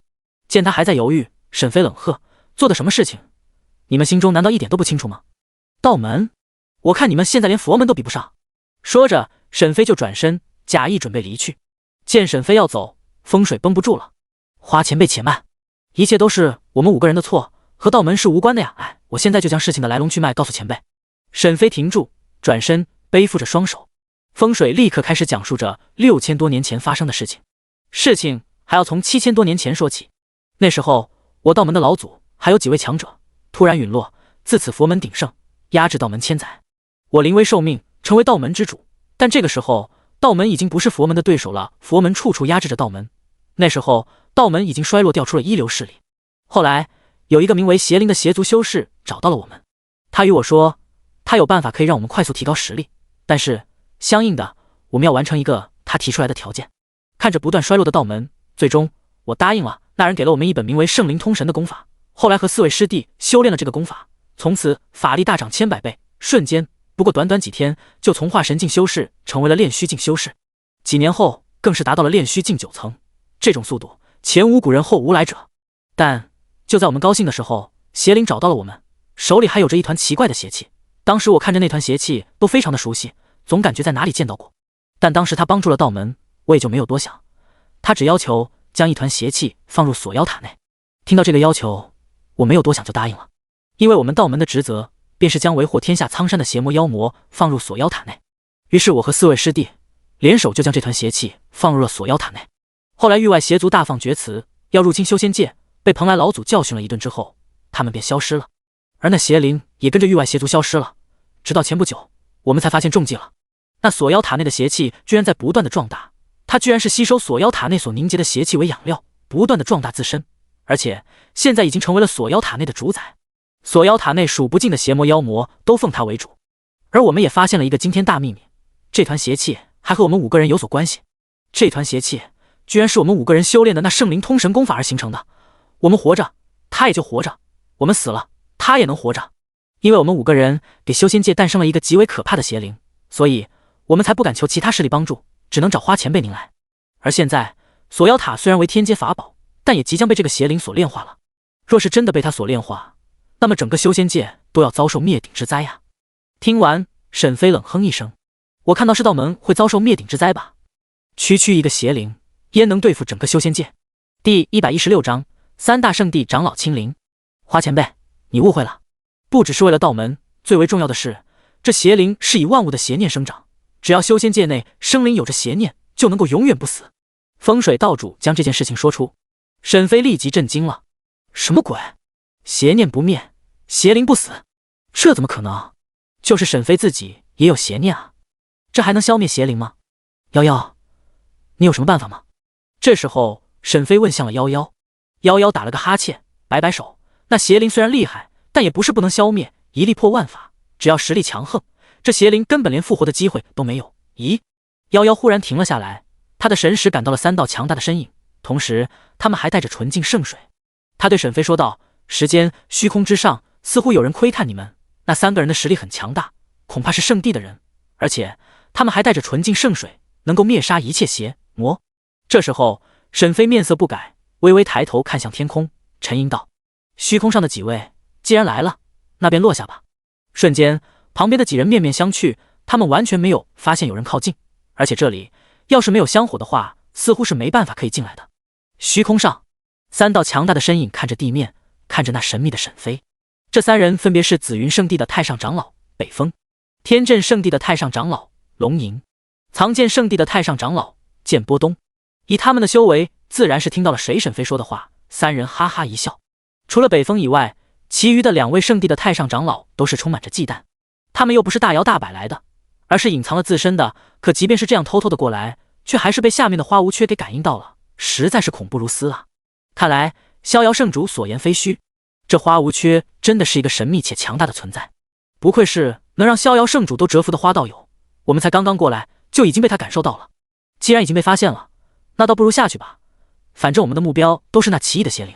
见他还在犹豫，沈飞冷喝：“做的什么事情？你们心中难道一点都不清楚吗？道门，我看你们现在连佛门都比不上。”说着，沈飞就转身，假意准备离去。见沈飞要走，风水绷不住了：“花前辈且慢，一切都是我们5个人的错，和道门是无关的呀！哎，我现在就将事情的来龙去脉告诉前辈。”沈飞停住，转身背负着双手。风水立刻开始讲述着6000多年前发生的事情。事情还要从7000多年前说起。那时候，我道门的老祖还有几位强者突然陨落，自此佛门鼎盛，压制道门千载。我临危受命，成为道门之主。但这个时候，道门已经不是佛门的对手了，佛门处处压制着道门。那时候道门已经衰落掉出了一流势力。后来有一个名为邪灵的邪族修士找到了我们，他与我说，他有办法可以让我们快速提高实力，但是相应的，我们要完成一个他提出来的条件。看着不断衰落的道门，最终我答应了。那人给了我们一本名为《圣灵通神》的功法，后来和4位师弟修炼了这个功法，从此法力大涨千百倍，瞬间不过短短几天就从化神境修士成为了炼虚境修士，几年后更是达到了炼虚境9层。这种速度前无古人后无来者。但就在我们高兴的时候，邪灵找到了我们，手里还有着一团奇怪的邪气。当时我看着那团邪气都非常的熟悉，总感觉在哪里见到过。但当时他帮助了道门，我也就没有多想，他只要求将一团邪气放入锁妖塔内。听到这个要求，我没有多想就答应了，因为我们道门的职责便是将为祸天下苍山的邪魔妖魔放入锁妖塔内。于是我和4位师弟联手就将这团邪气放入了锁妖塔内。后来域外邪族大放厥词，要入侵修仙界，被蓬莱老祖教训了一顿之后，他们便消失了，而那邪灵也跟着域外邪族消失了。直到前不久，我们才发现中计了。那锁妖塔内的邪气居然在不断的壮大，它居然是吸收锁妖塔内所凝结的邪气为养料，不断的壮大自身，而且现在已经成为了锁妖塔内的主宰。锁妖塔内数不尽的邪魔妖魔都奉它为主。而我们也发现了一个惊天大秘密，这团邪气还和我们5个人有所关系。这团邪气居然是我们5个人修炼的那圣灵通神功法而形成的。我们活着，他也就活着；我们死了，他也能活着。因为我们5个人给修仙界诞生了一个极为可怕的邪灵，所以我们才不敢求其他势力帮助，只能找花前辈您来。而现在锁妖塔虽然为天阶法宝，但也即将被这个邪灵所炼化了。若是真的被他所炼化，那么整个修仙界都要遭受灭顶之灾啊！听完，沈飞冷哼一声，我看到是道门会遭受灭顶之灾吧？区区一个邪灵，焉能对付整个修仙界？第116章3大圣地长老亲临。花前辈，你误会了，不只是为了道门，最为重要的是，这邪灵是以万物的邪念生长，只要修仙界内生灵有着邪念，就能够永远不死。风水道主将这件事情说出，沈飞立即震惊了。什么鬼？邪念不灭，邪灵不死？这怎么可能？就是沈飞自己也有邪念啊，这还能消灭邪灵吗？夭夭，你有什么办法吗？这时候沈飞问向了夭夭。夭夭打了个哈欠，摆摆手，那邪灵虽然厉害，但也不是不能消灭，一力破万法，只要实力强横，这邪灵根本连复活的机会都没有。咦？夭夭忽然停了下来，他的神识感到了3道强大的身影，同时他们还带着纯净圣水。他对沈飞说道，时间虚空之上似乎有人窥探你们，那3个人的实力很强大，恐怕是圣地的人，而且他们还带着纯净圣水，能够灭杀一切邪魔。这时候沈飞面色不改，微微抬头看向天空，沉吟道，虚空上的几位既然来了，那便落下吧。瞬间旁边的几人面面相觑，他们完全没有发现有人靠近，而且这里要是没有香火的话，似乎是没办法可以进来的。虚空上3道强大的身影看着地面，看着那神秘的沈飞。这3人分别是紫云圣地的太上长老北风，天震圣地的太上长老龙吟，藏剑圣地的太上长老剑波东。以他们的修为，自然是听到了谁沈飞说的话。3人哈哈一笑。除了北风以外，其余的2位圣地的太上长老都是充满着忌惮。他们又不是大摇大摆来的，而是隐藏了自身的，可即便是这样偷偷的过来，却还是被下面的花无缺给感应到了，实在是恐怖如斯啊！看来逍遥圣主所言非虚，这花无缺真的是一个神秘且强大的存在，不愧是能让逍遥圣主都折服的花道友。我们才刚刚过来，就已经被他感受到了。既然已经被发现了，那倒不如下去吧，反正我们的目标都是那奇异的邪灵。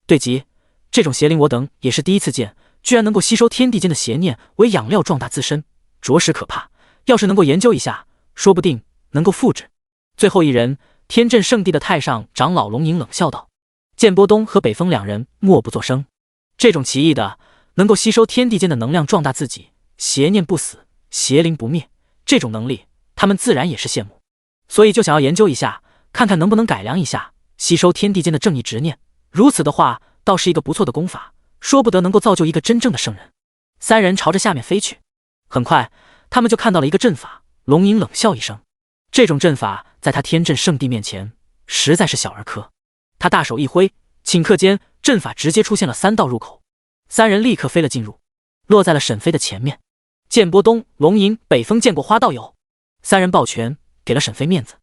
对极，这种邪灵我等也是第一次见，居然能够吸收天地间的邪念为养料壮大自身，着实可怕。要是能够研究一下，说不定能够复制。最后一人，天震圣地的太上长老龙吟冷笑道。剑波东和北风2人默不作声。这种奇异的能够吸收天地间的能量壮大自己，邪念不死，邪灵不灭，这种能力他们自然也是羡慕，所以就想要研究一下，看看能不能改良一下，吸收天地间的正义执念。如此的话，倒是一个不错的功法，说不得能够造就一个真正的圣人。3人朝着下面飞去，很快他们就看到了一个阵法。龙吟冷笑一声，这种阵法在他天震圣地面前实在是小儿科。他大手一挥，顷刻间阵法直接出现了3道入口。3人立刻飞了进入，落在了沈飞的前面。剑波东、龙吟、北风见过花道友。3人抱拳，给了沈飞面子。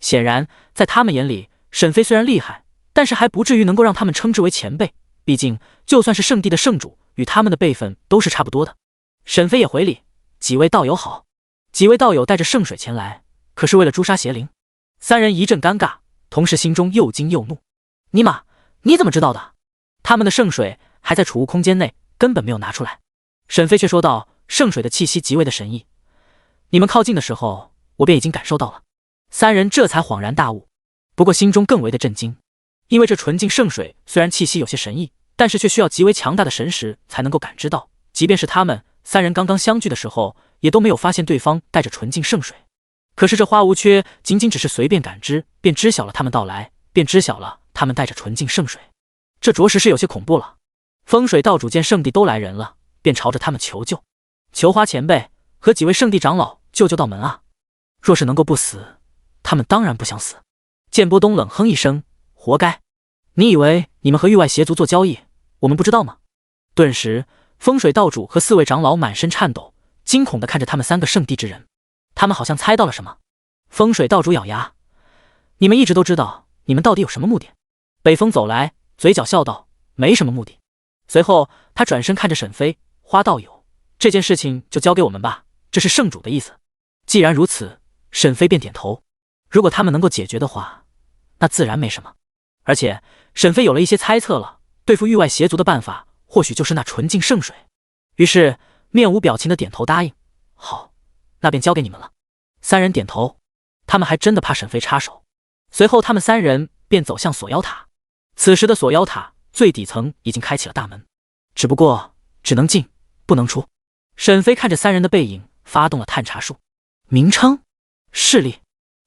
显然，在他们眼里，沈飞虽然厉害，但是还不至于能够让他们称之为前辈。毕竟，就算是圣地的圣主，与他们的辈分都是差不多的。沈飞也回礼：“几位道友好。”几位道友带着圣水前来，可是为了诛杀邪灵。三人一阵尴尬，同时心中又惊又怒：“尼玛，你怎么知道的？他们的圣水还在储物空间内，根本没有拿出来。”沈飞却说道：“圣水的气息极为的神异，你们靠近的时候，我便已经感受到了。”三人这才恍然大悟，不过心中更为的震惊，因为这纯净圣水虽然气息有些神异，但是却需要极为强大的神识才能够感知到。即便是他们三人刚刚相聚的时候，也都没有发现对方带着纯净圣水。可是这花无缺仅仅只是随便感知，便知晓了他们到来，便知晓了他们带着纯净圣水，这着实是有些恐怖了。风水道主见圣地都来人了，便朝着他们求救：“求花前辈和几位圣地长老救救道门啊！若是能够不死，他们当然不想死。”剑波东冷哼一声：“活该！你以为你们和域外邪族做交易，我们不知道吗？”顿时，风水道主和4位长老满身颤抖，惊恐地看着他们3个圣地之人。他们好像猜到了什么。风水道主咬牙：“你们一直都知道你们到底有什么目的？”北风走来，嘴角笑道：“没什么目的。”随后他转身看着沈飞：“花道友，这件事情就交给我们吧，这是圣主的意思。”既然如此，沈飞便点头。如果他们能够解决的话，那自然没什么。而且沈飞有了一些猜测了，对付域外邪族的办法或许就是那纯净圣水。于是面无表情的点头答应：“好，那便交给你们了。”三人点头，他们还真的怕沈飞插手。随后他们3人便走向锁妖塔。此时的锁妖塔最底层已经开启了大门，只不过只能进不能出。沈飞看着3人的背影，发动了探查术。名称、势力、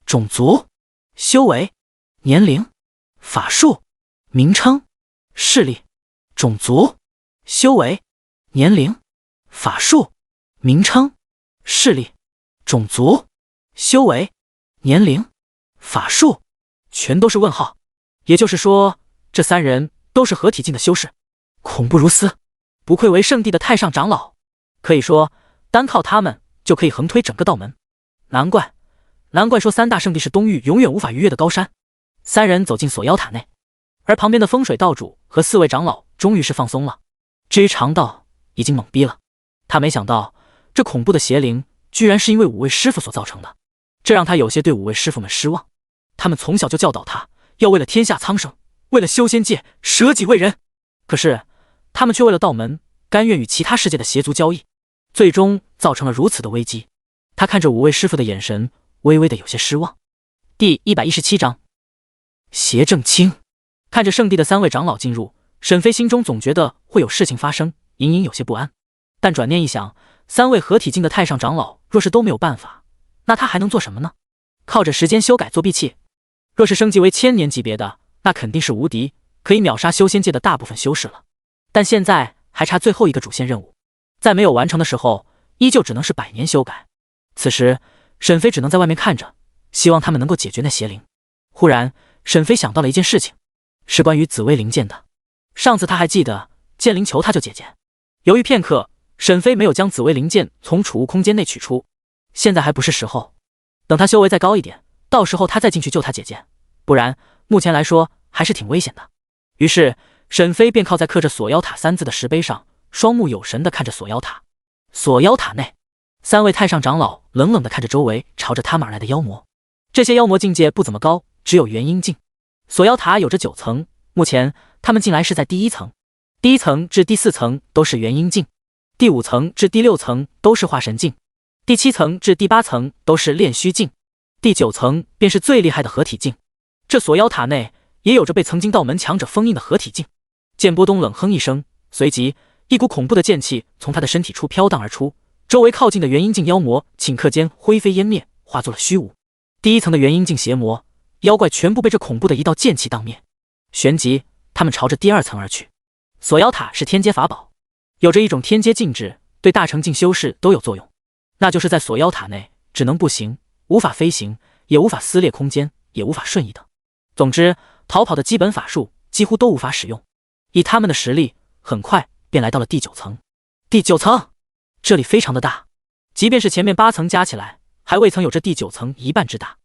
种族、修为、年龄、法术。名称、势力、种族、修为、年龄、法术。名称、势力、种族、修为、年龄、法术，全都是问号。也就是说，这3人都是合体境的修士，恐怖如斯，不愧为圣地的太上长老。可以说，单靠他们就可以横推整个道门。难怪说3大圣地是东域永远无法逾越的高山。3人走进锁妖塔内，而旁边的风水道主和4位长老终于是放松了。至于长道，已经懵逼了。他没想到，这恐怖的邪灵居然是因为5位师傅所造成的，这让他有些对5位师傅们失望。他们从小就教导他，要为了天下苍生，为了修仙界舍己为人。可是他们却为了道门，甘愿与其他世界的邪族交易，最终造成了如此的危机。他看着5位师傅的眼神，微微的有些失望。第117章，邪正清。看着圣地的3位长老进入，沈飞心中总觉得会有事情发生，隐隐有些不安。但转念一想，3位合体境的太上长老若是都没有办法，那他还能做什么呢？靠着时间修改作弊器，若是升级为1000年级别的，那肯定是无敌，可以秒杀修仙界的大部分修士了。但现在还差最后一个主线任务，在没有完成的时候，依旧只能是100年修改。此时沈飞只能在外面看着，希望他们能够解决那邪灵。忽然沈飞想到了一件事情，是关于紫薇灵剑的。上次他还记得剑灵求他救姐姐，犹豫片刻，沈飞没有将紫薇灵剑从储物空间内取出。现在还不是时候，等他修为再高一点，到时候他再进去救他姐姐，不然目前来说还是挺危险的。于是沈飞便靠在刻着锁妖塔3字的石碑上，双目有神地看着锁妖塔。锁妖塔内，3位太上长老冷冷地看着周围朝着他们而来的妖魔。这些妖魔境界不怎么高，只有元婴境。锁妖塔有着9层，目前他们进来是在第1层。第1层至第4层都是元婴境，第5层至第6层都是化神境，第7层至第8层都是炼虚境，第9层便是最厉害的合体境。这锁妖塔内也有着被曾经道门强者封印的合体境。剑波东冷哼一声，随即一股恐怖的剑气从他的身体处飘荡而出，周围靠近的元婴境妖魔顷刻间灰飞烟灭，化作了虚无。第1层的元婴境邪魔妖怪全部被这恐怖的一道剑气当灭，旋即他们朝着第2层而去。锁妖塔是天阶法宝，有着一种天阶禁制，对大成境修士都有作用，那就是在锁妖塔内只能步行，无法飞行，也无法撕裂空间，也无法瞬移等。总之，逃跑的基本法术几乎都无法使用。以他们的实力，很快便来到了第9层。第9层，这里非常的大，即便是前面8层加起来，还未曾有这第9层1半之大。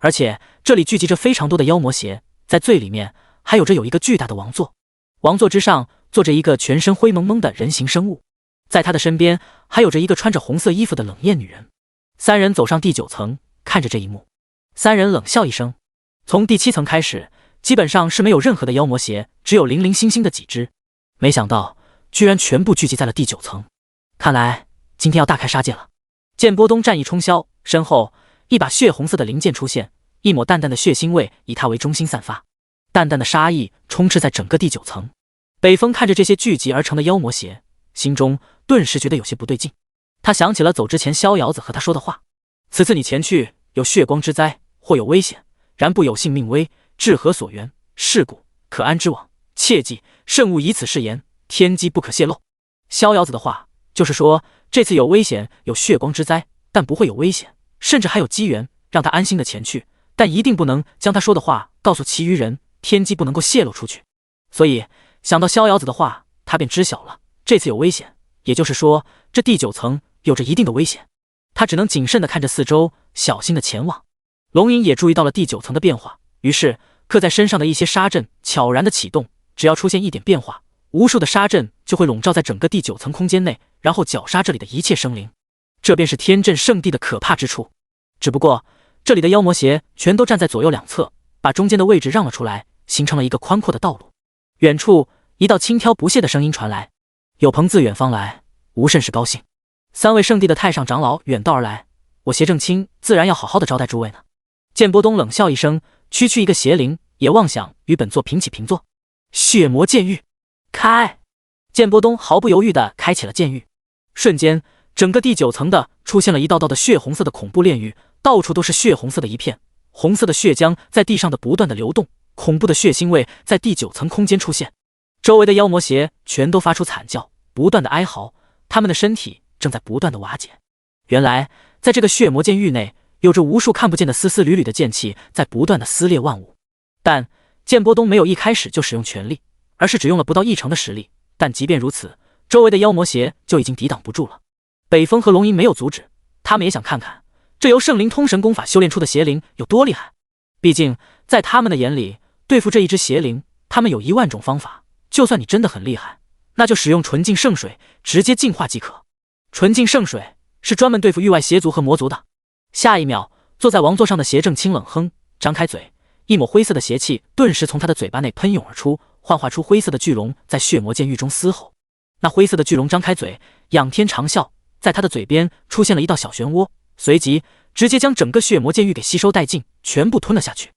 而且这里聚集着非常多的妖魔邪，在最里面还有一个巨大的王座，王座之上坐着一个全身灰蒙蒙的人形生物，在他的身边还有着一个穿着红色衣服的冷艳女人。三人走上第9层，看着这一幕，三人冷笑一声。从第7层开始，基本上是没有任何的妖魔邪，只有零零星星的几只，没想到居然全部聚集在了第9层，看来今天要大开杀戒了。剑波东战意冲霄，身后一把血红色的灵剑出现，一抹淡淡的血腥味以他为中心散发，淡淡的杀意充斥在整个第9层。北风看着这些聚集而成的妖魔邪，心中顿时觉得有些不对劲。他想起了走之前逍遥子和他说的话：此次你前去有血光之灾，或有危险，然不有幸命危，至何所缘？是故可安之往，切记慎勿以此誓言，天机不可泄露。逍遥子的话就是说，这次有危险，有血光之灾，但不会有危险，甚至还有机缘，让他安心的前去，但一定不能将他说的话告诉其余人，天机不能够泄露出去。所以想到逍遥子的话，他便知晓了这次有危险，也就是说这第9层有着一定的危险。他只能谨慎地看着四周，小心地前往。龙吟也注意到了第9层的变化，于是刻在身上的一些杀阵悄然地启动，只要出现一点变化，无数的杀阵就会笼罩在整个第9层空间内，然后绞杀这里的一切生灵。这便是天阵圣地的可怕之处。只不过这里的妖魔邪全都站在左右两侧，把中间的位置让了出来，形成了一个宽阔的道路。远处一道轻佻不屑的声音传来：有朋自远方来，吾甚是高兴。3位圣地的太上长老远道而来，我邪正卿自然要好好的招待诸位呢。剑波东冷笑一声，区区一个邪灵也妄想与本座平起平坐。血魔剑域开！剑波东毫不犹豫地开启了剑域，瞬间整个第9层的出现了一道道的血红色的恐怖炼狱，到处都是血红色的一片，红色的血浆在地上的不断的流动，恐怖的血腥味在第9层空间出现。周围的妖魔邪全都发出惨叫，不断的哀嚎，他们的身体正在不断的瓦解。原来在这个血魔剑域内，有着无数看不见的丝丝缕缕的剑气在不断的撕裂万物。但剑波东没有一开始就使用全力，而是只用了不到1成的实力，但即便如此，周围的妖魔邪就已经抵挡不住了。北风和龙吟没有阻止，他们也想看看这由圣灵通神功法修炼出的邪灵有多厉害。毕竟在他们的眼里，对付这一只邪灵，他们有1万种方法，就算你真的很厉害，那就使用纯净圣水直接净化即可。纯净圣水是专门对付域外邪族和魔族的。下一秒，坐在王座上的邪正清冷哼，张开嘴，一抹灰色的邪气顿时从他的嘴巴内喷涌而出，幻化出灰色的巨龙在血魔剑狱中嘶吼。那灰色的巨龙张开嘴，仰天长啸，在他的嘴边出现了一道小漩涡，随即直接将整个血魔剑狱给吸收殆尽，全部吞了下去。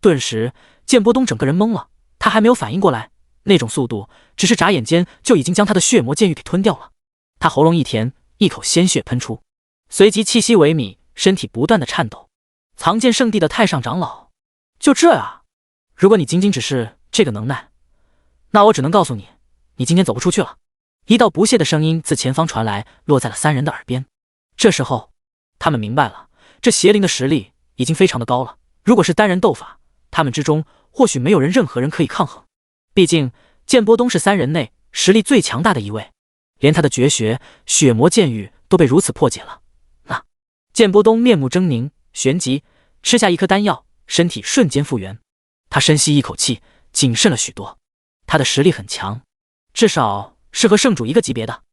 顿时剑波东整个人懵了，他还没有反应过来，那种速度只是眨眼间就已经将他的血魔剑狱给吞掉了。他喉咙一甜，一口鲜血喷出，随即气息萎靡，身体不断的颤抖。藏剑圣地的太上长老，就这啊？如果你仅仅只是这个能耐，那我只能告诉你，你今天走不出去了。一道不屑的声音自前方传来，落在了3人的耳边。这时候他们明白了，这邪灵的实力已经非常的高了，如果是单人斗法，他们之中或许没有任何人可以抗衡。毕竟剑波东是3人内实力最强大的一位，连他的绝学血魔剑域都被如此破解了。那剑波东面目狰狞，旋即吃下一颗丹药，身体瞬间复原。他深吸一口气，谨慎了许多。他的实力很强，至少是和圣主一个级别的，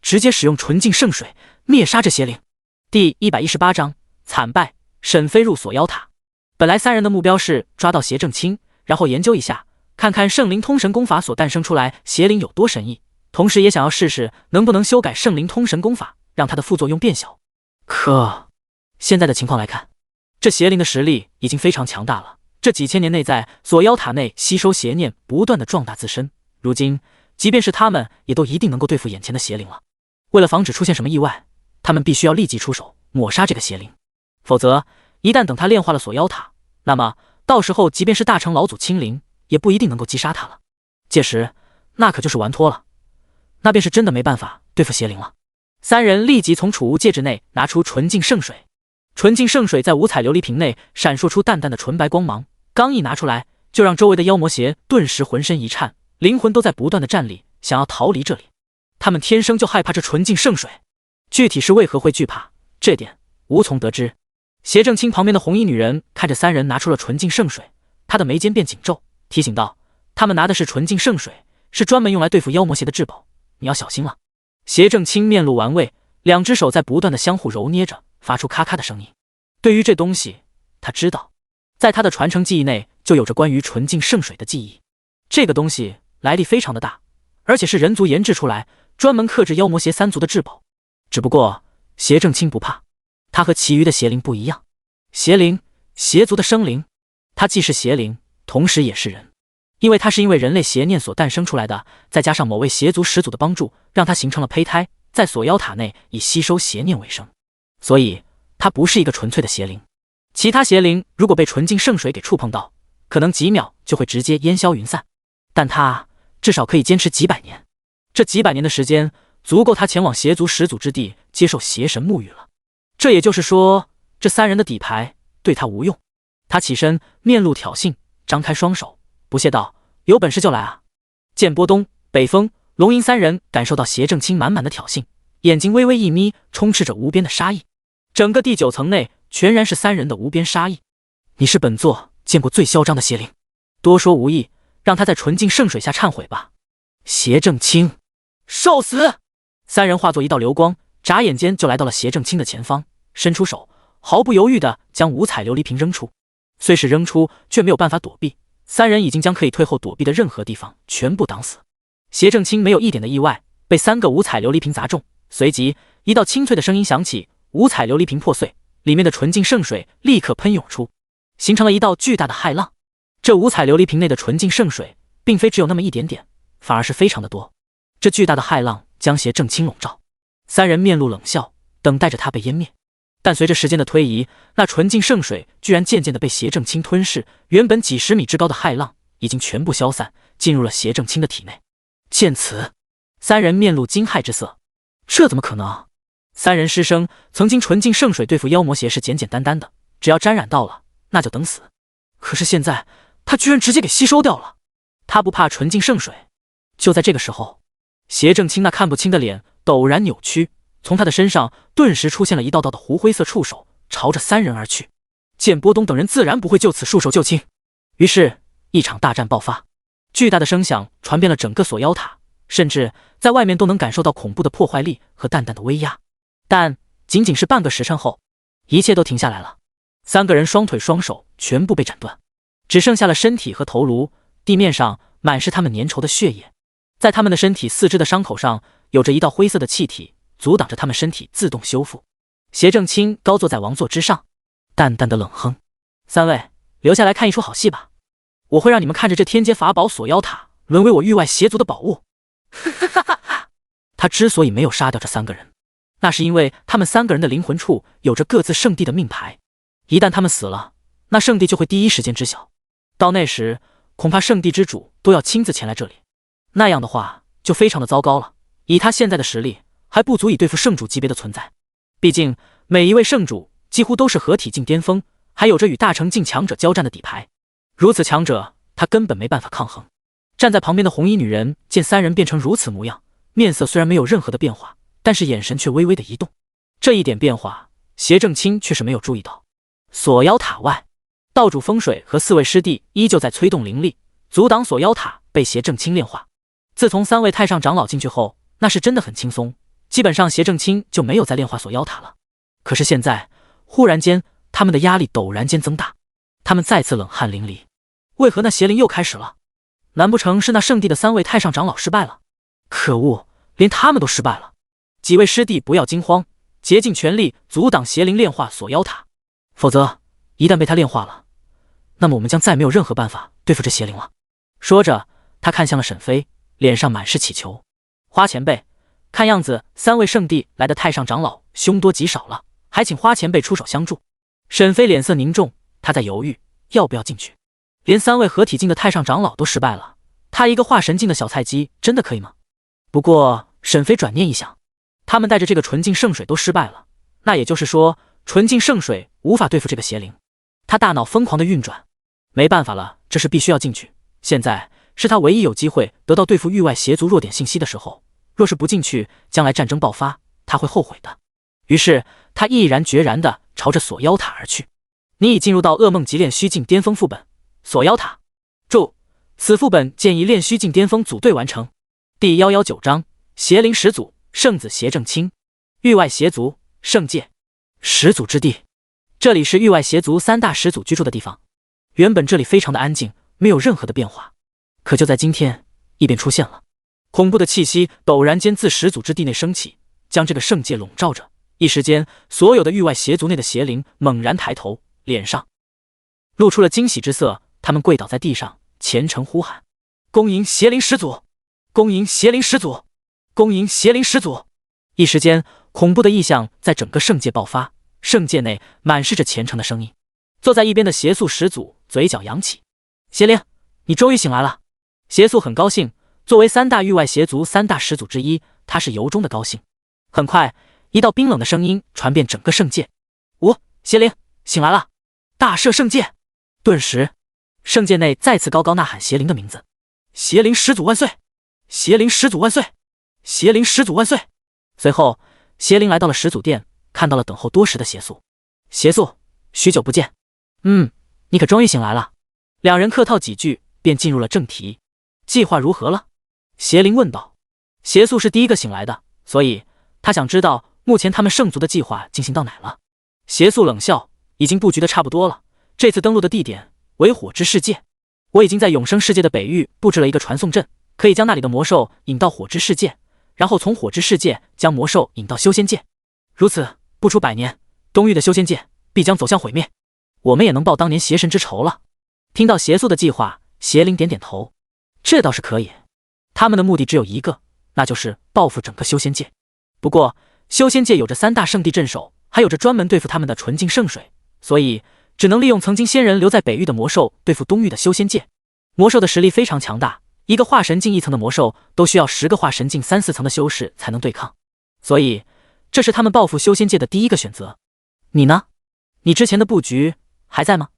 直接使用纯净圣水灭杀这邪灵。第118章惨败，沈飞入锁妖塔。本来3人的目标是抓到邪正清，然后研究一下，看看圣灵通神功法所诞生出来邪灵有多神异，同时也想要试试能不能修改圣灵通神功法，让它的副作用变小。可现在的情况来看，这邪灵的实力已经非常强大了，这几千年内在锁妖塔内吸收邪念，不断的壮大自身，如今即便是他们也都一定能够对付眼前的邪灵了。为了防止出现什么意外，他们必须要立即出手抹杀这个邪灵，否则一旦等他炼化了锁妖塔，那么到时候即便是大成老祖亲临，也不一定能够击杀他了。届时那可就是完脱了，那便是真的没办法对付邪灵了。3人立即从储物戒指内拿出纯净圣水，纯净圣水在五彩琉璃瓶内闪烁出淡淡的纯白光芒，刚一拿出来，就让周围的妖魔邪顿时浑身一颤，灵魂都在不断的战栗，想要逃离这里。他们天生就害怕这纯净圣水，具体是为何会惧怕，这点无从得知。斜正清旁边的红衣女人看着三人拿出了纯净圣水，她的眉间便紧皱，提醒道：“他们拿的是纯净圣水，是专门用来对付妖魔邪的至宝，你要小心了。”斜正清面露玩味，两只手在不断的相互揉捏着，发出咔咔的声音。对于这东西，他知道，在他的传承记忆内就有着关于纯净圣水的记忆。这个东西来历非常的大，而且是人族研制出来，专门克制妖魔邪三族的至宝。只不过邪正清不怕，他和其余的邪灵不一样。邪灵，邪族的生灵，他既是邪灵，同时也是人。他是因为人类邪念所诞生出来的，再加上某位邪族始祖的帮助，让他形成了胚胎，在锁妖塔内以吸收邪念为生。所以他不是一个纯粹的邪灵。其他邪灵如果被纯净圣水给触碰到，可能几秒就会直接烟消云散，但他至少可以坚持几百年。这几百年的时间足够他前往邪族始祖之地接受邪神沐浴了。这也就是说，这三人的底牌对他无用。他起身，面露挑衅，张开双手，不屑道：“有本事就来啊！”剑波东、北风、龙吟三人感受到邪正清满满的挑衅，眼睛微微一眯，充斥着无边的杀意。整个第9层内全然是三人的无边杀意。你是本座见过最嚣张的邪灵，多说无益，让他在纯净圣水下忏悔吧。邪正清，受死！三人化作一道流光，眨眼间就来到了邪正清的前方，伸出手，毫不犹豫地将五彩琉璃瓶扔出。虽是扔出，却没有办法躲避，三人已经将可以退后躲避的任何地方全部挡死。邪正清没有一点的意外，被3个五彩琉璃瓶砸中，随即一道清脆的声音响起，五彩琉璃瓶破碎，里面的纯净圣水立刻喷涌出，形成了一道巨大的骇浪。这五彩琉璃瓶内的纯净圣水并非只有那么一点点，反而是非常的多。这巨大的骇浪将邪正清笼罩，三人面露冷笑，等待着他被湮灭。但随着时间的推移，那纯净圣水居然渐渐地被邪正清吞噬，原本几十米之高的骇浪已经全部消散，进入了邪正清的体内。见此，三人面露惊骇之色。这怎么可能？三人失声，曾经纯净圣水对付妖魔邪是简简单单的，只要沾染到了，那就等死。可是现在，他居然直接给吸收掉了。他不怕纯净圣水。就在这个时候，邪正清那看不清的脸陡然扭曲，从他的身上顿时出现了一道道的糊灰色触手，朝着三人而去。剑波东等人自然不会就此束手就擒，于是一场大战爆发。巨大的声响传遍了整个锁妖塔，甚至在外面都能感受到恐怖的破坏力和淡淡的威压。但仅仅是半个时辰后，一切都停下来了。三个人双腿双手全部被斩断，只剩下了身体和头颅，地面上满是他们粘稠的血液。在他们的身体四肢的伤口上有着一道灰色的气体，阻挡着他们身体自动修复。邪正清高坐在王座之上，淡淡的冷哼：“三位留下来看一出好戏吧，我会让你们看着这天阶法宝锁妖塔沦为我域外邪族的宝物。”哈哈哈！他之所以没有杀掉这三个人，那是因为他们三个人的灵魂处有着各自圣地的命牌，一旦他们死了，那圣地就会第一时间知晓。到那时，恐怕圣地之主都要亲自前来这里，那样的话就非常的糟糕了。以他现在的实力，还不足以对付圣主级别的存在。毕竟每一位圣主几乎都是合体境巅峰，还有着与大成境强者交战的底牌。如此强者，他根本没办法抗衡。站在旁边的红衣女人见三人变成如此模样，面色虽然没有任何的变化，但是眼神却微微的移动。这一点变化，邪正清却是没有注意到。锁妖塔外，道主风水和4位师弟依旧在催动灵力，阻挡锁妖塔被邪正清炼化。自从3位太上长老进去后，那是真的很轻松，基本上邪正清就没有再炼化锁妖塔了。可是现在，忽然间，他们的压力陡然间增大，他们再次冷汗淋漓。为何那邪灵又开始了？难不成是那圣地的3位太上长老失败了？可恶，连他们都失败了！几位师弟不要惊慌，竭尽全力阻挡邪灵炼化锁妖塔，否则一旦被他炼化了，那么我们将再没有任何办法对付这邪灵了。说着，他看向了沈飞，脸上满是祈求。花前辈，看样子3位圣地来的太上长老凶多吉少了，还请花前辈出手相助。沈飞脸色凝重，他在犹豫要不要进去。连3位合体境的太上长老都失败了，他一个化神境的小菜鸡真的可以吗？不过沈飞转念一想，他们带着这个纯净圣水都失败了，那也就是说纯净圣水无法对付这个邪灵。他大脑疯狂的运转，没办法了，这是必须要进去。现在是他唯一有机会得到对付域外邪族弱点信息的时候，若是不进去，将来战争爆发，他会后悔的。于是他毅然决然地朝着锁妖塔而去。你已进入到噩梦级炼虚境巅峰副本锁妖塔。注：此副本建议炼虚境巅峰组队完成。第119章邪灵始祖，圣子邪正清。域外邪族，圣界始祖之地。这里是域外邪族3大始祖居住的地方。原本这里非常的安静，没有任何的变化。可就在今天，异变出现了。恐怖的气息陡然间自始祖之地内升起，将这个圣界笼罩着。一时间，所有的域外邪族内的邪灵猛然抬头，脸上露出了惊喜之色。他们跪倒在地上，虔诚呼喊：“恭迎邪灵始祖！恭迎邪灵始祖！恭迎邪灵始祖！”一时间，恐怖的异象在整个圣界爆发，圣界内满是着虔诚的声音。坐在一边的邪宿始祖嘴角扬起：“邪灵，你终于醒来了。”邪宿很高兴，作为3大域外邪族3大始祖之一，他是由衷的高兴。很快，一道冰冷的声音传遍整个圣界：“邪灵醒来了！大赦圣界！”顿时，圣界内再次高高呐喊邪灵的名字：“邪灵始祖万岁！邪灵始祖万岁！邪灵始祖万岁！”随后，邪灵来到了始祖殿，看到了等候多时的邪宿。邪宿，许久不见。你可终于醒来了。两人客套几句，便进入了正题。计划如何了？邪灵问道。邪宿是第一个醒来的，所以他想知道目前他们圣族的计划进行到哪了。邪宿冷笑，已经布局的差不多了。这次登陆的地点为火之世界，我已经在永生世界的北域布置了一个传送阵，可以将那里的魔兽引到火之世界，然后从火之世界将魔兽引到修仙界。如此不出100年，东域的修仙界必将走向毁灭，我们也能报当年邪神之仇了。听到邪宿的计划，邪灵点点头，这倒是可以。他们的目的只有一个，那就是报复整个修仙界。不过修仙界有着3大圣地镇守，还有着专门对付他们的纯净圣水，所以只能利用曾经仙人留在北域的魔兽对付东域的修仙界。魔兽的实力非常强大，一个化神境1层的魔兽都需要10个化神境3、4层的修士才能对抗，所以这是他们报复修仙界的第一个选择。你呢？你之前的布局还在吗？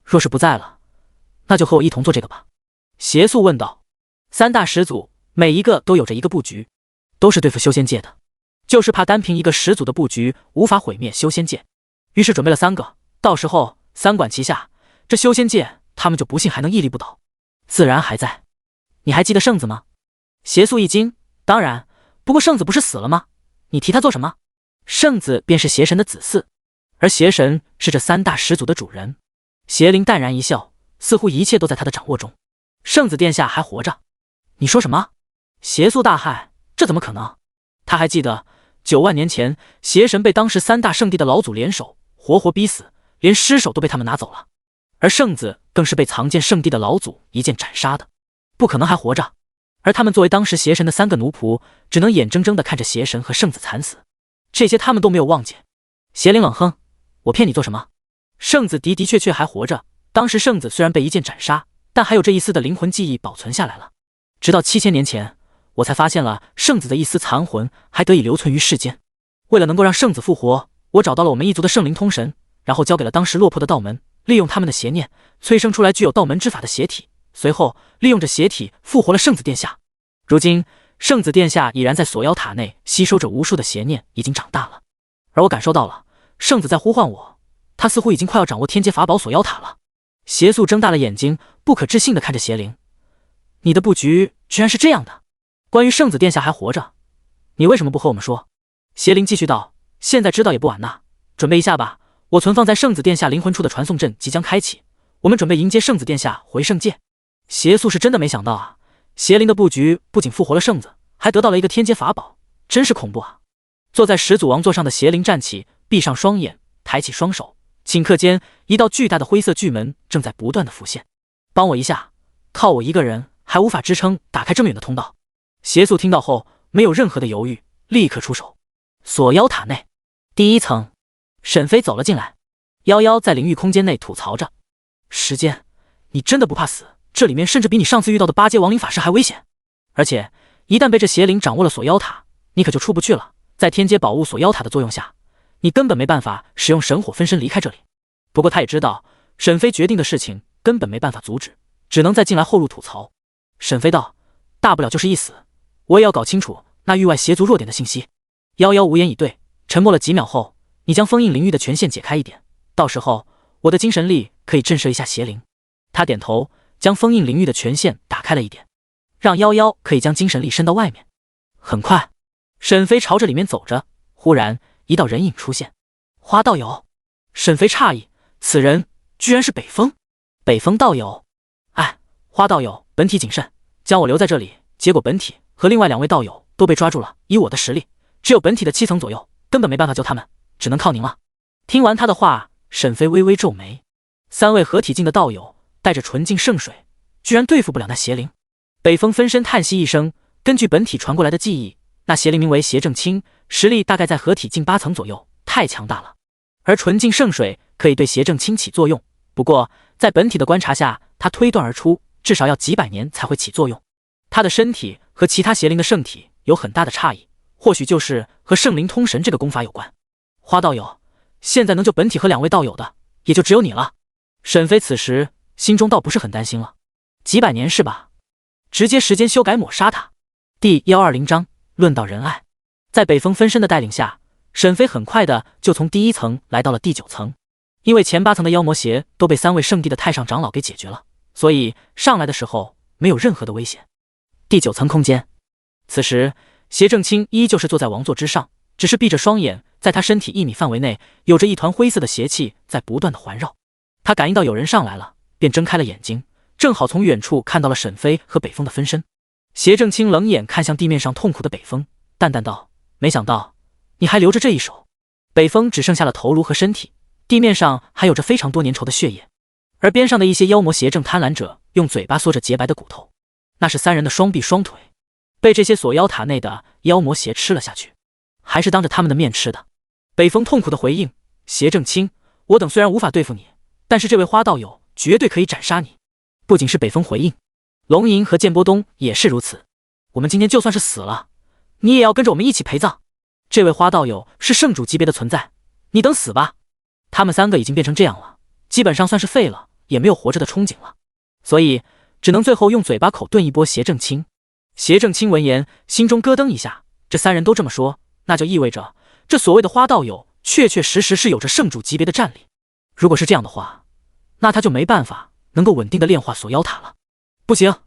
若是不在了，那就和我一同做这个吧。邪宿问道。3大始祖每一个都有着一个布局，都是对付修仙界的，就是怕单凭一个始祖的布局无法毁灭修仙界，于是准备了3个，到时候3管齐下，这修仙界他们就不信还能屹立不倒。自然还在。你还记得圣子吗？邪宿一惊，当然，不过圣子不是死了吗？你提他做什么？圣子便是邪神的子嗣，而邪神是这3大始祖的主人。邪灵淡然一笑，似乎一切都在他的掌握中。圣子殿下还活着？你说什么？邪宿大骇，这怎么可能？他还记得9万年前，邪神被当时3大圣地的老祖联手活活逼死，连尸首都被他们拿走了，而圣子更是被藏剑圣地的老祖一剑斩杀的，不可能还活着。而他们作为当时邪神的3个奴仆，只能眼睁睁地看着邪神和圣子惨死，这些他们都没有忘记。邪灵冷哼：“我骗你做什么？圣子的确还活着，当时圣子虽然被一剑斩杀，但还有这一丝的灵魂记忆保存下来了。直到7000年前，我才发现了圣子的一丝残魂还得以留存于世间。为了能够让圣子复活，我找到了我们一族的圣灵通神，然后交给了当时落魄的道门，利用他们的邪念催生出来具有道门之法的邪体，随后利用着邪体复活了圣子殿下。如今圣子殿下已然在锁妖塔内吸收着无数的邪念，已经长大了。而我感受到了圣子在呼唤我，他似乎已经快要掌握天阶法宝锁妖塔了。”邪宿睁大了眼睛，不可置信地看着邪灵：“你的布局居然是这样的？关于圣子殿下还活着，你为什么不和我们说？”邪灵继续道：“现在知道也不晚呐，准备一下吧，我存放在圣子殿下灵魂处的传送阵即将开启，我们准备迎接圣子殿下回圣界。”邪宿是真的没想到啊，邪灵的布局不仅复活了圣子，还得到了一个天阶法宝，真是恐怖啊！坐在始祖王座上的邪灵站起，闭上双眼，抬起双手，顷刻间，一道巨大的灰色巨门正在不断的浮现。帮我一下，靠我一个人还无法支撑打开这么远的通道。邪宿听到后没有任何的犹豫，立刻出手。锁妖塔内第1层，沈飞走了进来，夭夭在灵域空间内吐槽着：“时间，你真的不怕死？这里面甚至比你上次遇到的8阶亡灵法师还危险，而且一旦被这邪灵掌握了锁妖塔，你可就出不去了。在天阶宝物锁妖塔的作用下，你根本没办法使用神火分身离开这里。”不过他也知道沈飞决定的事情根本没办法阻止，只能再进来后入吐槽。沈飞道：“大不了就是一死，我也要搞清楚那域外邪族弱点的信息。”夭夭无言以对，沉默了几秒后，你将封印灵域的权限解开一点，到时候我的精神力可以震慑一下邪灵。他点头，将封印灵域的权限打开了一点，让夭夭可以将精神力伸到外面。很快，沈飞朝着里面走着，忽然一道人影出现。花道友，沈飞诧异，此人居然是北风。北风道友，哎，花道友，本体谨慎，将我留在这里，结果本体和另外2位道友都被抓住了，以我的实力，只有本体的7层左右，根本没办法救他们，只能靠您了。听完他的话，沈飞微微皱眉，3位合体境的道友带着纯净圣水，居然对付不了那邪灵。北风分身叹息一声，根据本体传过来的记忆，那邪灵名为邪正清，实力大概在合体境8层左右，太强大了。而纯净圣水可以对邪正清起作用，不过在本体的观察下，他推断而出，至少要几百年才会起作用。他的身体和其他邪灵的圣体有很大的差异，或许就是和圣灵通神这个功法有关。花道友，现在能救本体和2位道友的，也就只有你了。沈飞此时心中倒不是很担心了，几百年是吧？直接时间修改抹杀他。第120章论道仁爱。在北风分身的带领下，沈飞很快的就从第1层来到了第9层。因为前8层的妖魔邪都被3位圣地的太上长老给解决了，所以上来的时候没有任何的危险。第9层空间，此时邪正清依旧是坐在王座之上，只是闭着双眼，在他身体1米范围内有着一团灰色的邪气在不断的环绕。他感应到有人上来了，便睁开了眼睛，正好从远处看到了沈飞和北风的分身。邪正清冷眼看向地面上痛苦的北风，淡淡道：没想到你还留着这一手。北风只剩下了头颅和身体，地面上还有着非常多粘稠的血液，而边上的一些妖魔邪正贪婪者用嘴巴嗦着洁白的骨头，那是3人的双臂双腿，被这些锁妖塔内的妖魔邪吃了下去，还是当着他们的面吃的。北风痛苦的回应：邪正清，我等虽然无法对付你，但是这位花道友绝对可以斩杀你。不仅是北风回应，龙吟和剑波东也是如此。我们今天就算是死了，你也要跟着我们一起陪葬。这位花道友是圣主级别的存在，你等死吧。他们3个已经变成这样了，基本上算是废了，也没有活着的憧憬了，所以只能最后用嘴巴口遁一波邪正清。邪正清闻言，心中咯噔一下，这3人都这么说，那就意味着这所谓的花道友确确实实是有着圣主级别的战力。如果是这样的话，那他就没办法能够稳定的炼化锁妖塔了。不行，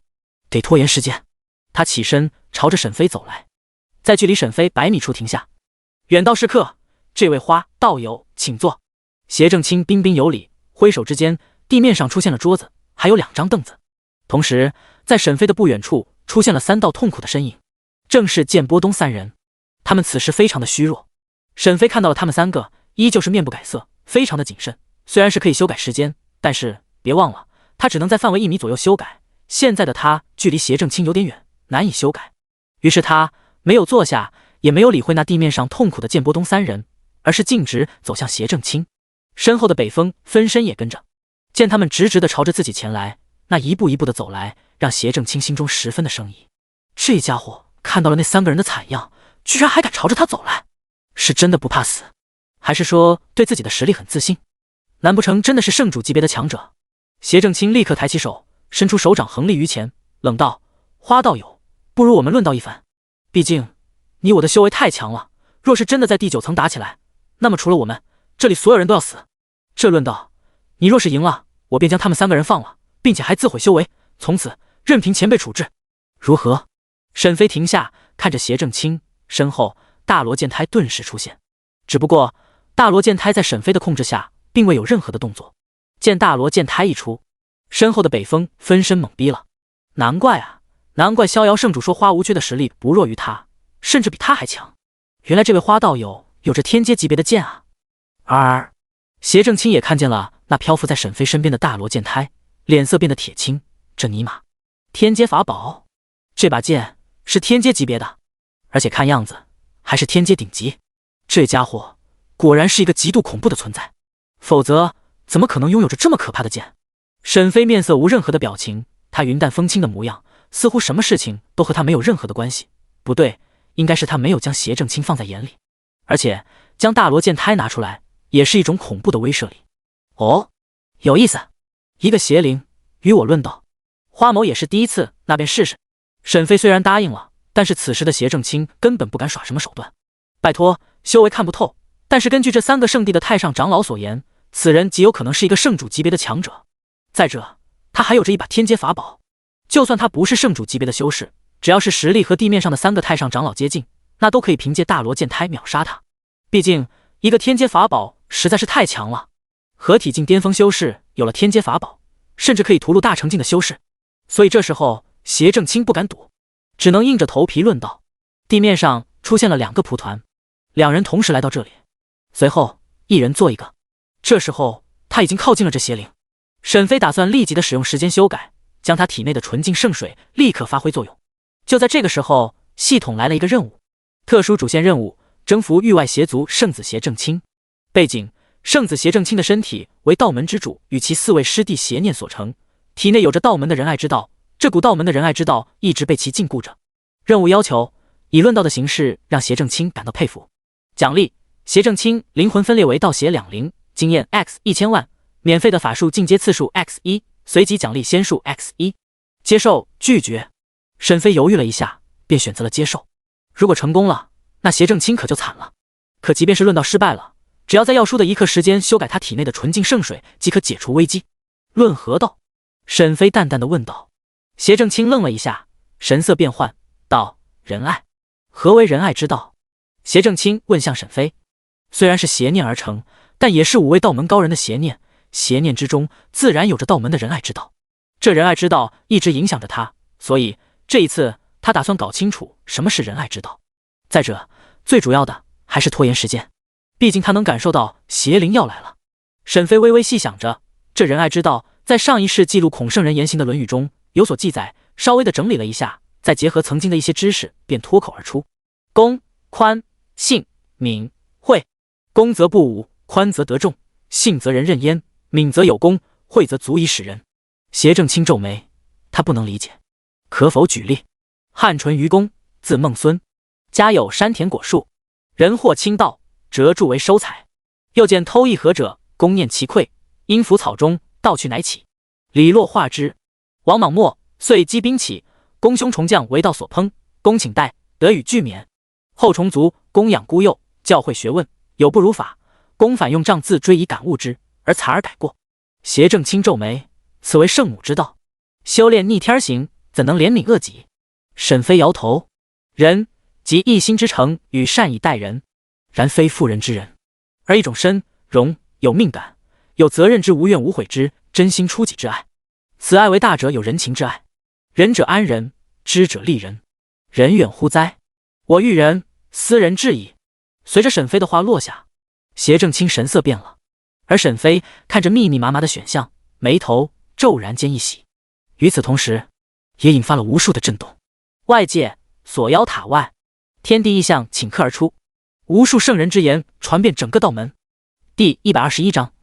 得拖延时间。他起身朝着沈飞走来，在距离沈飞100米处停下。远道是客，这位花道友请坐。邪正清彬彬有礼，挥手之间，地面上出现了桌子，还有2张凳子。同时在沈飞的不远处出现了3道痛苦的身影，正是剑波东3人。他们此时非常的虚弱。沈飞看到了他们3个，依旧是面不改色，非常的谨慎。虽然是可以修改时间，但是别忘了，他只能在范围1米左右修改，现在的他距离邪正清有点远，难以修改。于是他没有坐下，也没有理会那地面上痛苦的剑波东3人，而是径直走向邪正清。身后的北风分身也跟着，见他们直直的朝着自己前来，那一步一步的走来，让邪正清心中十分的生疑。这家伙看到了那3个人的惨样，居然还敢朝着他走来，是真的不怕死，还是说对自己的实力很自信？难不成真的是圣主级别的强者？邪正清立刻抬起手，伸出手掌横立于前，冷道：花道友，不如我们论道一番。毕竟你我的修为太强了，若是真的在第9层打起来，那么除了我们，这里所有人都要死。这论道，你若是赢了，我便将他们3个人放了，并且还自毁修为，从此任凭前辈处置，如何？沈飞停下，看着邪正清，身后大罗剑胎顿时出现。只不过大罗剑胎在沈飞的控制下，并未有任何的动作。见大罗剑胎一出，身后的北风分身懵逼了。难怪啊，难怪逍遥圣主说花无缺的实力不弱于他，甚至比他还强。原来这位花道友有着天阶级别的剑啊！而邪正清也看见了那漂浮在沈飞身边的大罗剑胎，脸色变得铁青。这尼玛，天阶法宝，这把剑是天阶级别的，而且看样子还是天阶顶级。这家伙果然是一个极度恐怖的存在，否则怎么可能拥有着这么可怕的剑？沈飞面色无任何的表情，他云淡风轻的模样，似乎什么事情都和他没有任何的关系。不对，应该是他没有将邪正清放在眼里，而且将大罗剑胎拿出来，也是一种恐怖的威慑力。哦，有意思，一个邪灵与我论道，花某也是第一次，那便试试。沈飞虽然答应了，但是此时的邪正清根本不敢耍什么手段。拜托，修为看不透，但是根据这3个圣地的太上长老所言，此人极有可能是一个圣主级别的强者。再者，他还有着一把天阶法宝，就算他不是圣主级别的修士，只要是实力和地面上的3个太上长老接近，那都可以凭借大罗剑胎秒杀他。毕竟一个天阶法宝实在是太强了，合体境巅峰修士有了天阶法宝，甚至可以屠戮大成境的修士。所以这时候邪正清不敢赌，只能硬着头皮论道。地面上出现了2个蒲团，2人同时来到这里，随后一人做一个。这时候他已经靠近了这邪灵，沈飞打算立即的使用时间修改，将他体内的纯净圣水立刻发挥作用。就在这个时候，系统来了一个任务，特殊主线任务，征服域外邪族圣子邪正清。背景：圣子邪正清的身体为道门之主与其4位师弟邪念所成，体内有着道门的仁爱之道，这股道门的仁爱之道一直被其禁锢着。任务要求以论道的形式让邪正清感到佩服。奖励：邪正清灵魂分裂为道邪2灵，经验 X1000万，免费的法术进阶次数 X1，随即奖励仙术 X1。接受拒绝。沈飞犹豫了一下，便选择了接受。如果成功了，那邪正清可就惨了。可即便是论道失败了，只要在要输的1刻时间修改他体内的纯净圣水，即可解除危机。论何道？沈飞淡淡的问道。邪正清愣了一下，神色变幻，道：仁爱。何为仁爱之道？邪正清问向沈飞。虽然是邪念而成，但也是5位道门高人的邪念，邪念之中自然有着道门的仁爱之道。这仁爱之道一直影响着他，所以这一次他打算搞清楚什么是仁爱之道。再者，最主要的还是拖延时间，毕竟他能感受到邪灵要来了。沈飞微微细想着，这仁爱之道在上一世记录孔圣人言行的论语中有所记载，稍微的整理了一下，再结合曾经的一些知识，便脱口而出：公、宽、信、敏、惠。公则不武，宽则得众，信则人任焉，敏则有功，惠则足以使人。邪正清皱眉，他不能理解，可否举例？汉淳于公，字孟孙，家有山田果树，人获倾倒，折柱为收采。又见偷一禾者，公念其愧，因伏草中，盗去乃起。李洛化之。王莽末，遂击兵起，公兄重将为道所烹，公请代，得与俱免。后重族，公养孤幼，教诲学问，有不如法，公反用杖自追以感悟之，而残而改过。邪正清皱眉，此为圣母之道，修炼逆天行，怎能怜悯恶己？沈飞摇头，人即一心之诚与善以待人，然非妇人之人，而一种深容有命感，有责任之无怨无悔之真心出己之爱。此爱为大者有人情之爱，仁者安人，知者利人，人远乎哉？我欲人，斯人至矣。随着沈飞的话落下，邪正清神色变了，而沈飞看着密密麻麻的选项，眉头骤然间一喜。与此同时，也引发了无数的震动。外界锁妖塔外，天地异象顷刻而出，无数圣人之言传遍整个道门。第121章，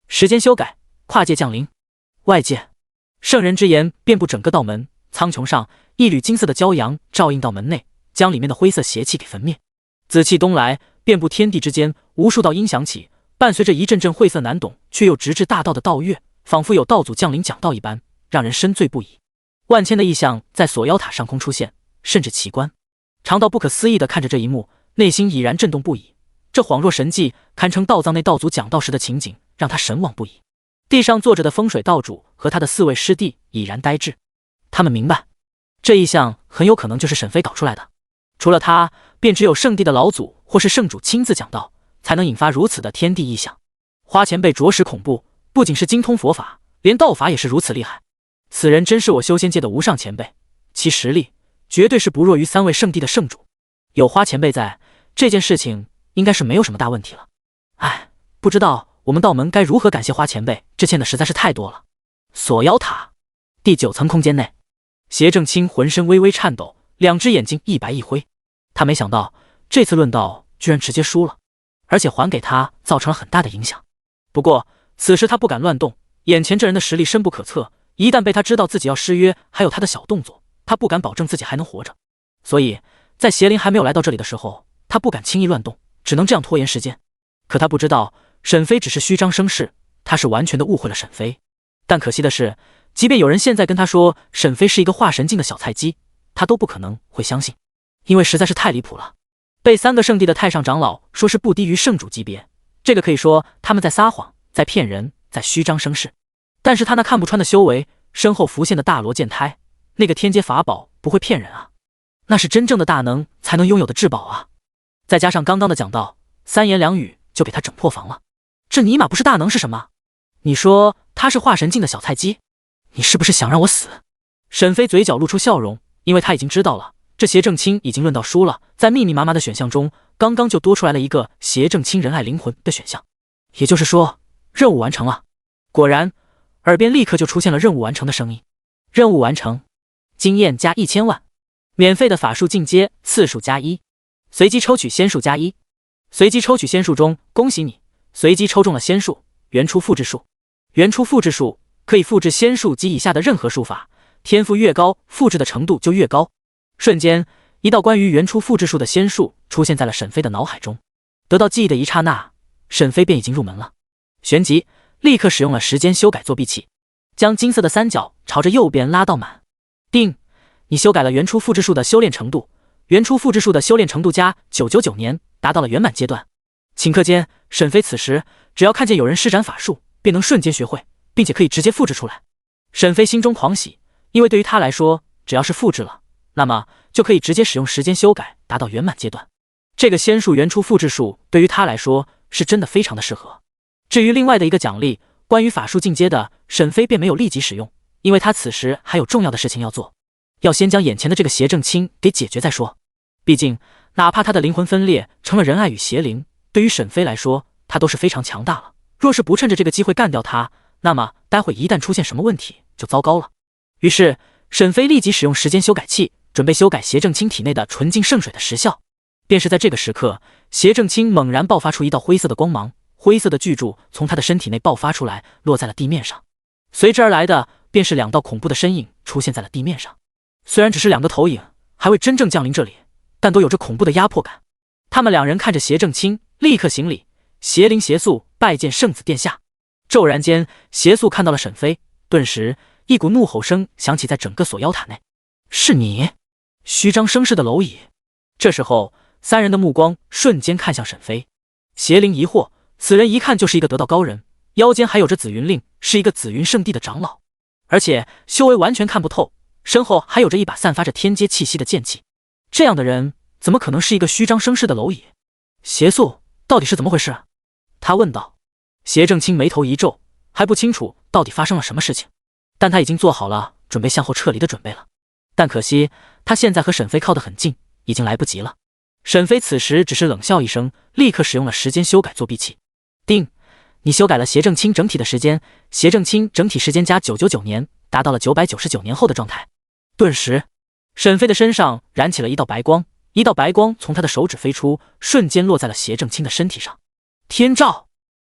时间修改，跨界降临。外界圣人之言遍布整个道门，苍穹上一缕金色的骄阳照映到门内，将里面的灰色邪气给焚灭。紫气东来，遍布天地之间，无数道音响起，伴随着一阵阵晦涩难懂却又直至大道的道乐，仿佛有道祖降临讲道一般，让人深醉不已。万千的异象在锁妖塔上空出现，甚至奇观。常道不可思议地看着这一幕，内心已然震动不已。这恍若神迹，堪称道藏内道祖讲道时的情景，让他神往不已。地上坐着的风水道主和他的4位师弟已然呆滞，他们明白，这异象很有可能就是沈飞搞出来的。除了他，便只有圣地的老祖或是圣主亲自讲道，才能引发如此的天地异象。花前辈着实恐怖，不仅是精通佛法，连道法也是如此厉害。此人真是我修仙界的无上前辈，其实力绝对是不弱于3位圣地的圣主。有花前辈在，这件事情应该是没有什么大问题了。唉，不知道我们道门该如何感谢花前辈，这欠的实在是太多了。锁妖塔第9层空间内，邪正清浑身微微颤抖，2只眼睛一白一灰。他没想到这次论道居然直接输了，而且还给他造成了很大的影响。不过此时他不敢乱动，眼前这人的实力深不可测，一旦被他知道自己要失约，还有他的小动作，他不敢保证自己还能活着。所以在邪灵还没有来到这里的时候，他不敢轻易乱动，只能这样拖延时间。可他不知道沈飞只是虚张声势，他是完全的误会了沈飞。但可惜的是，即便有人现在跟他说沈飞是一个化神境的小菜鸡，他都不可能会相信，因为实在是太离谱了。被3个圣地的太上长老说是不低于圣主级别，这个可以说他们在撒谎，在骗人，在虚张声势。但是他那看不穿的修为，身后浮现的大罗剑胎，那个天阶法宝不会骗人啊，那是真正的大能才能拥有的至宝啊！再加上刚刚的讲道，3言2语就给他整破防了。这尼玛不是大能是什么？你说他是化神境的小菜鸡？你是不是想让我死？沈飞嘴角露出笑容，因为他已经知道了，这邪正清已经论到输了。在密密麻麻的选项中，刚刚就多出来了一个邪正清仁爱灵魂的选项，也就是说任务完成了。果然，耳边立刻就出现了任务完成的声音。任务完成，经验加1000万，免费的法术进阶次数加1，随机抽取仙术加1，随机抽取仙术中，恭喜你，随机抽中了仙术原初复制术。原初复制术可以复制仙术及以下的任何术法，天赋越高，复制的程度就越高。瞬间，一道关于原初复制术的仙术出现在了沈飞的脑海中。得到记忆的一刹那，沈飞便已经入门了。旋即，立刻使用了时间修改作弊器，将金色的三角朝着右边拉到满。定，你修改了原初复制术的修炼程度，原初复制术的修炼程度加999年，达到了圆满阶段。顷刻间，沈飞此时只要看见有人施展法术，便能瞬间学会，并且可以直接复制出来。沈飞心中狂喜，因为对于他来说，只要是复制了，那么就可以直接使用时间修改，达到圆满阶段。这个仙术原初复制术对于他来说是真的非常的适合。至于另外的一个奖励，关于法术进阶的，沈飞便没有立即使用，因为他此时还有重要的事情要做，要先将眼前的这个邪正清给解决再说。毕竟，哪怕他的灵魂分裂成了仁爱与邪灵，对于沈飞来说，他都是非常强大了。若是不趁着这个机会干掉他，那么待会一旦出现什么问题就糟糕了。于是沈飞立即使用时间修改器，准备修改邪正清体内的纯净圣水的时效。便是在这个时刻，邪正清猛然爆发出一道灰色的光芒，灰色的巨柱从他的身体内爆发出来，落在了地面上。随之而来的便是2道恐怖的身影出现在了地面上。虽然只是2个投影，还未真正降临这里，但都有着恐怖的压迫感。他们2人看着邪正清，立刻行礼，邪灵邪素拜见圣子殿下。骤然间，邪素看到了沈飞，顿时一股怒吼声响起在整个锁妖塔内。是你，虚张声势的蝼蚁！这时候3人的目光瞬间看向沈飞。邪灵疑惑，此人一看就是一个得道高人，腰间还有着紫云令，是一个紫云圣地的长老，而且修为完全看不透，身后还有着一把散发着天阶气息的剑气。这样的人怎么可能是一个虚张声势的蝼蚁？邪素到底是怎么回事？他问道。邪正清眉头一皱，还不清楚到底发生了什么事情，但他已经做好了准备向后撤离的准备了。但可惜他现在和沈飞靠得很近，已经来不及了。沈飞此时只是冷笑一声，立刻使用了时间修改作弊器。定，你修改了邪正清整体的时间，邪正清整体时间加999年，达到了999年后的状态。顿时，沈飞的身上燃起了一道白光，一道白光从他的手指飞出，瞬间落在了邪正清的身体上。天照！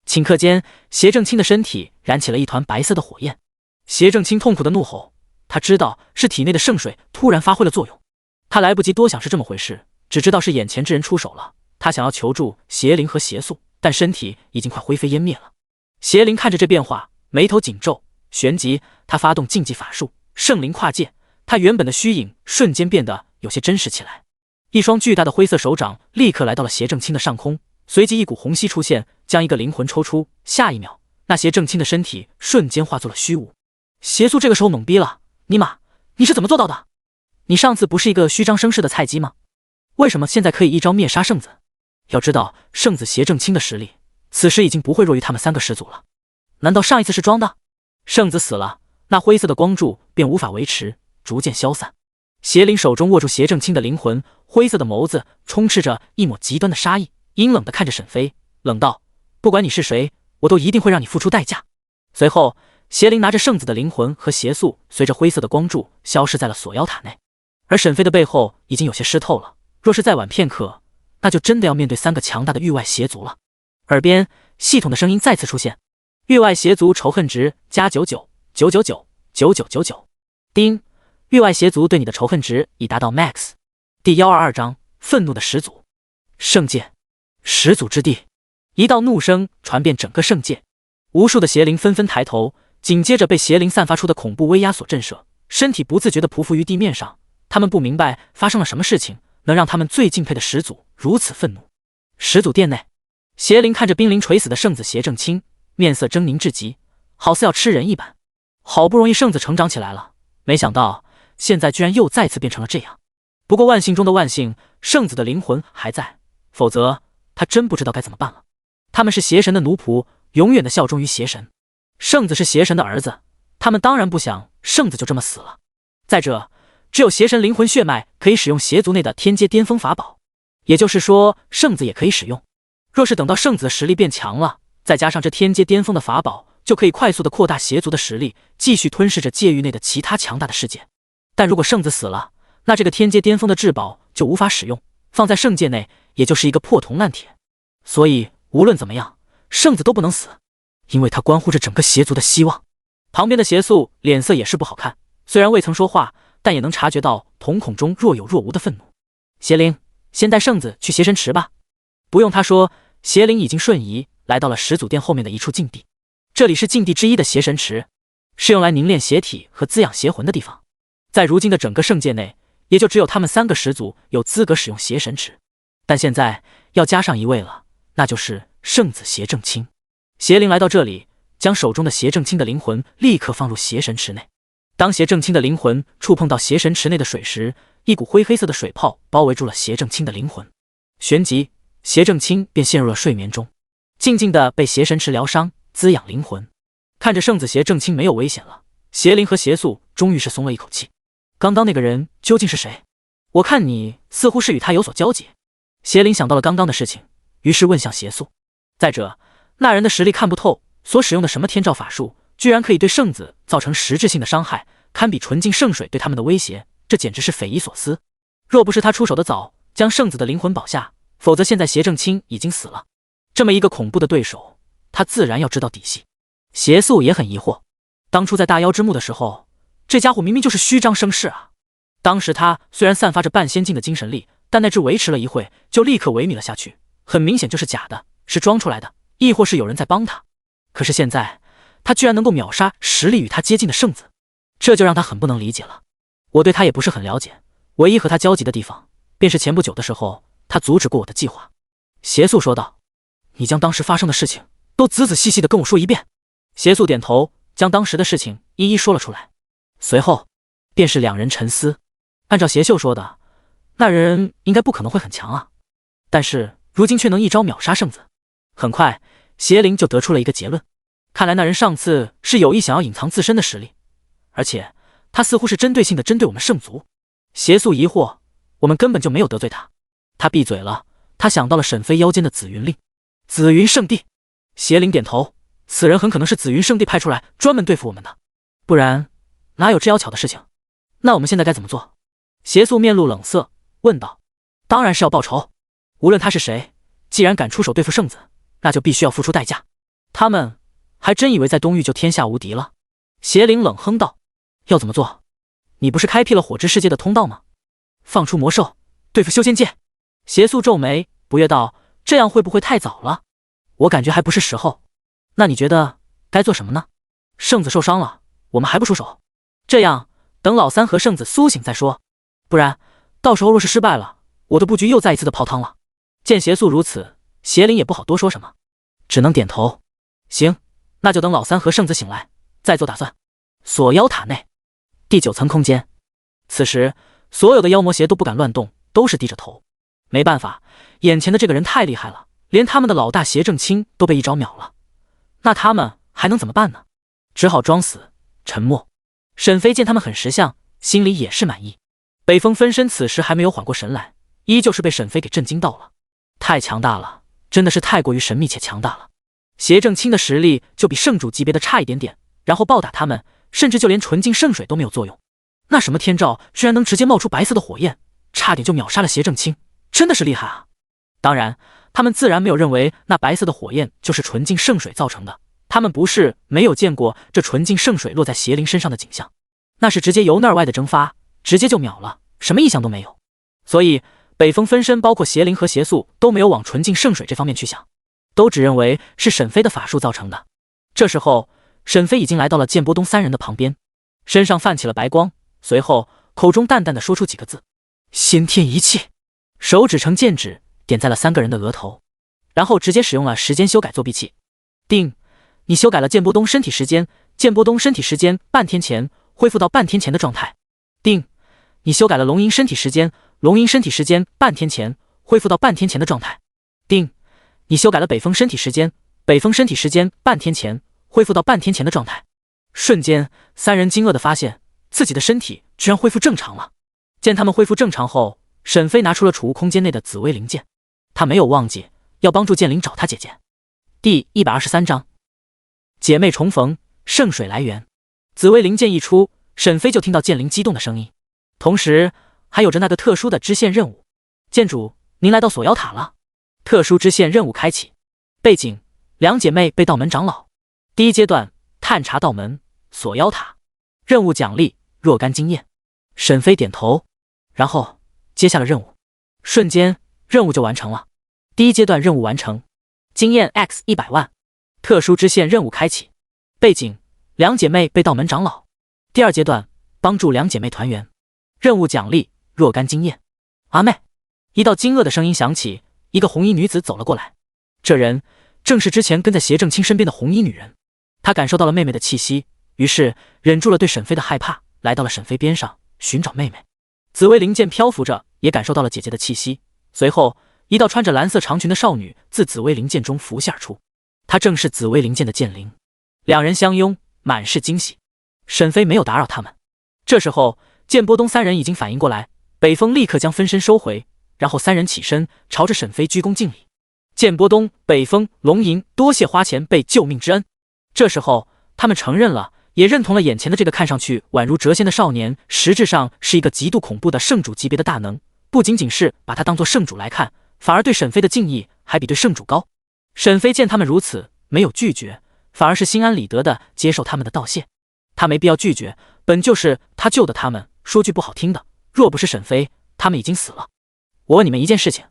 顷刻间，邪正清的身体燃起了一团白色的火焰。邪正清痛苦的怒吼，他知道是体内的圣水突然发挥了作用。他来不及多想是这么回事，只知道是眼前之人出手了。他想要求助邪灵和邪素，但身体已经快灰飞烟灭了。邪灵看着这变化，眉头紧皱，旋即他发动禁忌法术圣灵跨界，他原本的虚影瞬间变得有些真实起来。一双巨大的灰色手掌立刻来到了邪正清的上空，随即一股虹吸出现，将一个灵魂抽出。下一秒，那邪正清的身体瞬间化作了虚无。邪素这个时候懵逼了，尼玛，你是怎么做到的？你上次不是一个虚张声势的菜鸡吗？为什么现在可以一招灭杀圣子？要知道圣子邪正清的实力，此时已经不会弱于他们3个始祖了。难道上一次是装的？圣子死了，那灰色的光柱便无法维持，逐渐消散。邪灵手中握住邪正清的灵魂，灰色的眸子充斥着一抹极端的杀意，阴冷地看着沈飞，冷道：不管你是谁，我都一定会让你付出代价。随后，邪灵拿着圣子的灵魂和邪素，随着灰色的光柱消失在了锁妖塔内。而沈飞的背后已经有些湿透了，若是再晚片刻，那就真的要面对3个强大的域外邪族了。耳边系统的声音再次出现：域外邪族仇恨值加99，999，9999。叮，域外邪族对你的仇恨值已达到 max。第122章愤怒的始祖。圣界，始祖之地。一道怒声传遍整个圣界，无数的邪灵纷纷抬头，紧接着被邪灵散发出的恐怖威压所震慑，身体不自觉地匍匐于地面上。他们不明白发生了什么事情，能让他们最敬佩的始祖如此愤怒。始祖殿内，邪灵看着濒临垂死的圣子邪正清，面色狰狞至极，好似要吃人一般。好不容易圣子成长起来了，没想到现在居然又再次变成了这样。不过万幸中的万幸，圣子的灵魂还在，否则他真不知道该怎么办了。他们是邪神的奴仆，永远的效忠于邪神。圣子是邪神的儿子，他们当然不想圣子就这么死了。再者，只有邪神灵魂血脉可以使用邪族内的天阶巅峰法宝，也就是说圣子也可以使用。若是等到圣子的实力变强了，再加上这天阶巅峰的法宝，就可以快速的扩大邪族的实力，继续吞噬着界域内的其他强大的世界。但如果圣子死了，那这个天阶巅峰的至宝就无法使用，放在圣界内也就是一个破铜烂铁。所以无论怎么样，圣子都不能死，因为它关乎着整个邪族的希望。旁边的邪宿脸色也是不好看，虽然未曾说话，但也能察觉到瞳孔中若有若无的愤怒。邪灵，先带圣子去邪神池吧。不用他说，邪灵已经瞬移来到了始祖殿后面的一处禁地。这里是禁地之一的邪神池，是用来凝练邪体和滋养邪魂的地方。在如今的整个圣界内，也就只有他们3个始祖有资格使用邪神池，但现在要加上一位了，那就是圣子邪正清。邪灵来到这里，将手中的邪正清的灵魂立刻放入邪神池内。当邪正清的灵魂触碰到邪神池内的水时，一股灰黑色的水泡包围住了邪正清的灵魂，旋即邪正清便陷入了睡眠中，静静地被邪神池疗伤滋养灵魂。看着圣子邪正清没有危险了，邪灵和邪宿终于是松了一口气。刚刚那个人究竟是谁？我看你似乎是与他有所交集。邪灵想到了刚刚的事情，于是问向邪宿。再者，那人的实力看不透，所使用的什么天照法术居然可以对圣子造成实质性的伤害，堪比纯净圣水对他们的威胁，这简直是匪夷所思。若不是他出手的早，将圣子的灵魂保下，否则现在邪正清已经死了。这么一个恐怖的对手，他自然要知道底细。邪宿也很疑惑，当初在大妖之墓的时候，这家伙明明就是虚张声势啊！当时他虽然散发着半仙境的精神力，但那只维持了一会就立刻萎靡了下去，很明显就是假的，是装出来的，亦或是有人在帮他。可是现在他居然能够秒杀实力与他接近的圣子，这就让他很不能理解了。我对他也不是很了解，唯一和他交集的地方便是前不久的时候他阻止过我的计划。邪宿说道，你将当时发生的事情都仔仔细细的跟我说一遍。邪宿点头，将当时的事情一一说了出来。随后便是两人沉思。按照邪秀说的，那人应该不可能会很强啊，但是如今却能一招秒杀圣子。很快邪灵就得出了一个结论，看来那人上次是有意想要隐藏自身的实力，而且他似乎是针对性的针对我们圣族。邪宿疑惑，我们根本就没有得罪他。他闭嘴了，他想到了沈飞腰间的紫云令。紫云圣地。邪灵点头，此人很可能是紫云圣地派出来专门对付我们的，不然哪有这妖巧的事情？那我们现在该怎么做？邪宿面露冷色问道。当然是要报仇，无论他是谁，既然敢出手对付圣子，那就必须要付出代价。他们还真以为在东域就天下无敌了？邪灵冷哼道。要怎么做？你不是开辟了火之世界的通道吗？放出魔兽对付修仙界。邪宿皱眉不悦道，这样会不会太早了？我感觉还不是时候。那你觉得该做什么呢？圣子受伤了，我们还不出手？这样等老三和圣子苏醒再说，不然到时候若是失败了，我的布局又再一次的泡汤了。见邪宿如此，邪灵也不好多说什么，只能点头。行，那就等老三和圣子醒来再做打算。锁妖塔内第9层空间，此时所有的妖魔邪都不敢乱动，都是低着头。没办法，眼前的这个人太厉害了，连他们的老大邪正清都被一招秒了，那他们还能怎么办呢？只好装死沉默。沈飞见他们很识相，心里也是满意。北风分身此时还没有缓过神来，依旧是被沈飞给震惊到了。太强大了，真的是太过于神秘且强大了。邪正清的实力就比圣主级别的差一点点，然后暴打他们，甚至就连纯净圣水都没有作用。那什么天照居然能直接冒出白色的火焰，差点就秒杀了邪正清，真的是厉害啊！当然他们自然没有认为那白色的火焰就是纯净圣水造成的，他们不是没有见过这纯净圣水落在邪灵身上的景象，那是直接由内而外的蒸发，直接就秒了，什么异象都没有。所以北风分身包括邪灵和邪宿都没有往纯净圣水这方面去想，都只认为是沈飞的法术造成的。这时候沈飞已经来到了剑波东3人的旁边，身上泛起了白光，随后口中淡淡的说出几个字：先天一气。手指成剑指点在了3个人的额头，然后直接使用了时间修改作弊器。定，你修改了剑波东身体时间，剑波东身体时间半天前恢复到半天前的状态。定，你修改了龙吟身体时间，龙吟身体时间半天前恢复到半天前的状态。定，你修改了北风身体时间，北风身体时间半天前恢复到半天前的状态。瞬间，3人惊愕地发现自己的身体居然恢复正常了。见他们恢复正常后，沈飞拿出了储物空间内的紫薇灵剑，他没有忘记要帮助剑灵找他姐姐。第123章，姐妹重逢，圣水来源。紫薇灵剑一出，沈飞就听到剑灵激动的声音，同时还有着那个特殊的支线任务。剑主，您来到锁妖塔了。特殊支线任务开启。背景：两姐妹被道门长老。第一阶段，探查道门锁妖塔。任务奖励若干经验。沈飞点头，然后接下了任务。瞬间，任务就完成了。第一阶段任务完成，经验 X 100万。特殊支线任务开启。背景：两姐妹被道门长老。第二阶段，帮助两姐妹团圆。任务奖励若干经验。阿妹，一道惊愕的声音响起，一个红衣女子走了过来。这人正是之前跟在邪正清身边的红衣女人。她感受到了妹妹的气息，于是忍住了对沈飞的害怕，来到了沈飞边上寻找妹妹。紫薇灵剑漂浮着，也感受到了姐姐的气息。随后，一道穿着蓝色长裙的少女自紫薇灵剑中浮现而出，她正是紫薇灵剑的剑灵。两人相拥，满是惊喜。沈飞没有打扰他们。这时候，剑波东3人已经反应过来，北风立刻将分身收回，然后3人起身朝着沈飞鞠躬敬礼。剑波东、北风、龙吟多谢花前辈救命之恩。这时候，他们承认了，也认同了眼前的这个看上去宛如谪仙的少年，实质上是一个极度恐怖的圣主级别的大能。不仅仅是把他当作圣主来看，反而对沈飞的敬意还比对圣主高。沈飞见他们如此，没有拒绝，反而是心安理得地接受他们的道谢。他没必要拒绝，本就是他救的他们，说句不好听的，若不是沈飞，他们已经死了。我问你们一件事情。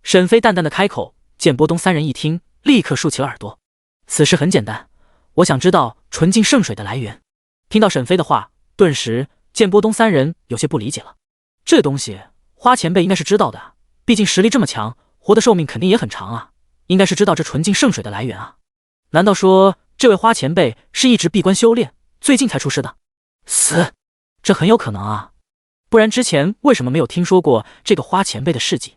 沈飞淡淡的开口。剑波东3人一听，立刻竖起了耳朵。此事很简单，我想知道纯净圣水的来源。听到沈飞的话，顿时剑波东3人有些不理解了。这东西花前辈应该是知道的，毕竟实力这么强，活的寿命肯定也很长啊，应该是知道这纯净圣水的来源啊。难道说这位花前辈是一直闭关修炼，最近才出世的？这很有可能啊，不然之前为什么没有听说过这个花前辈的事迹？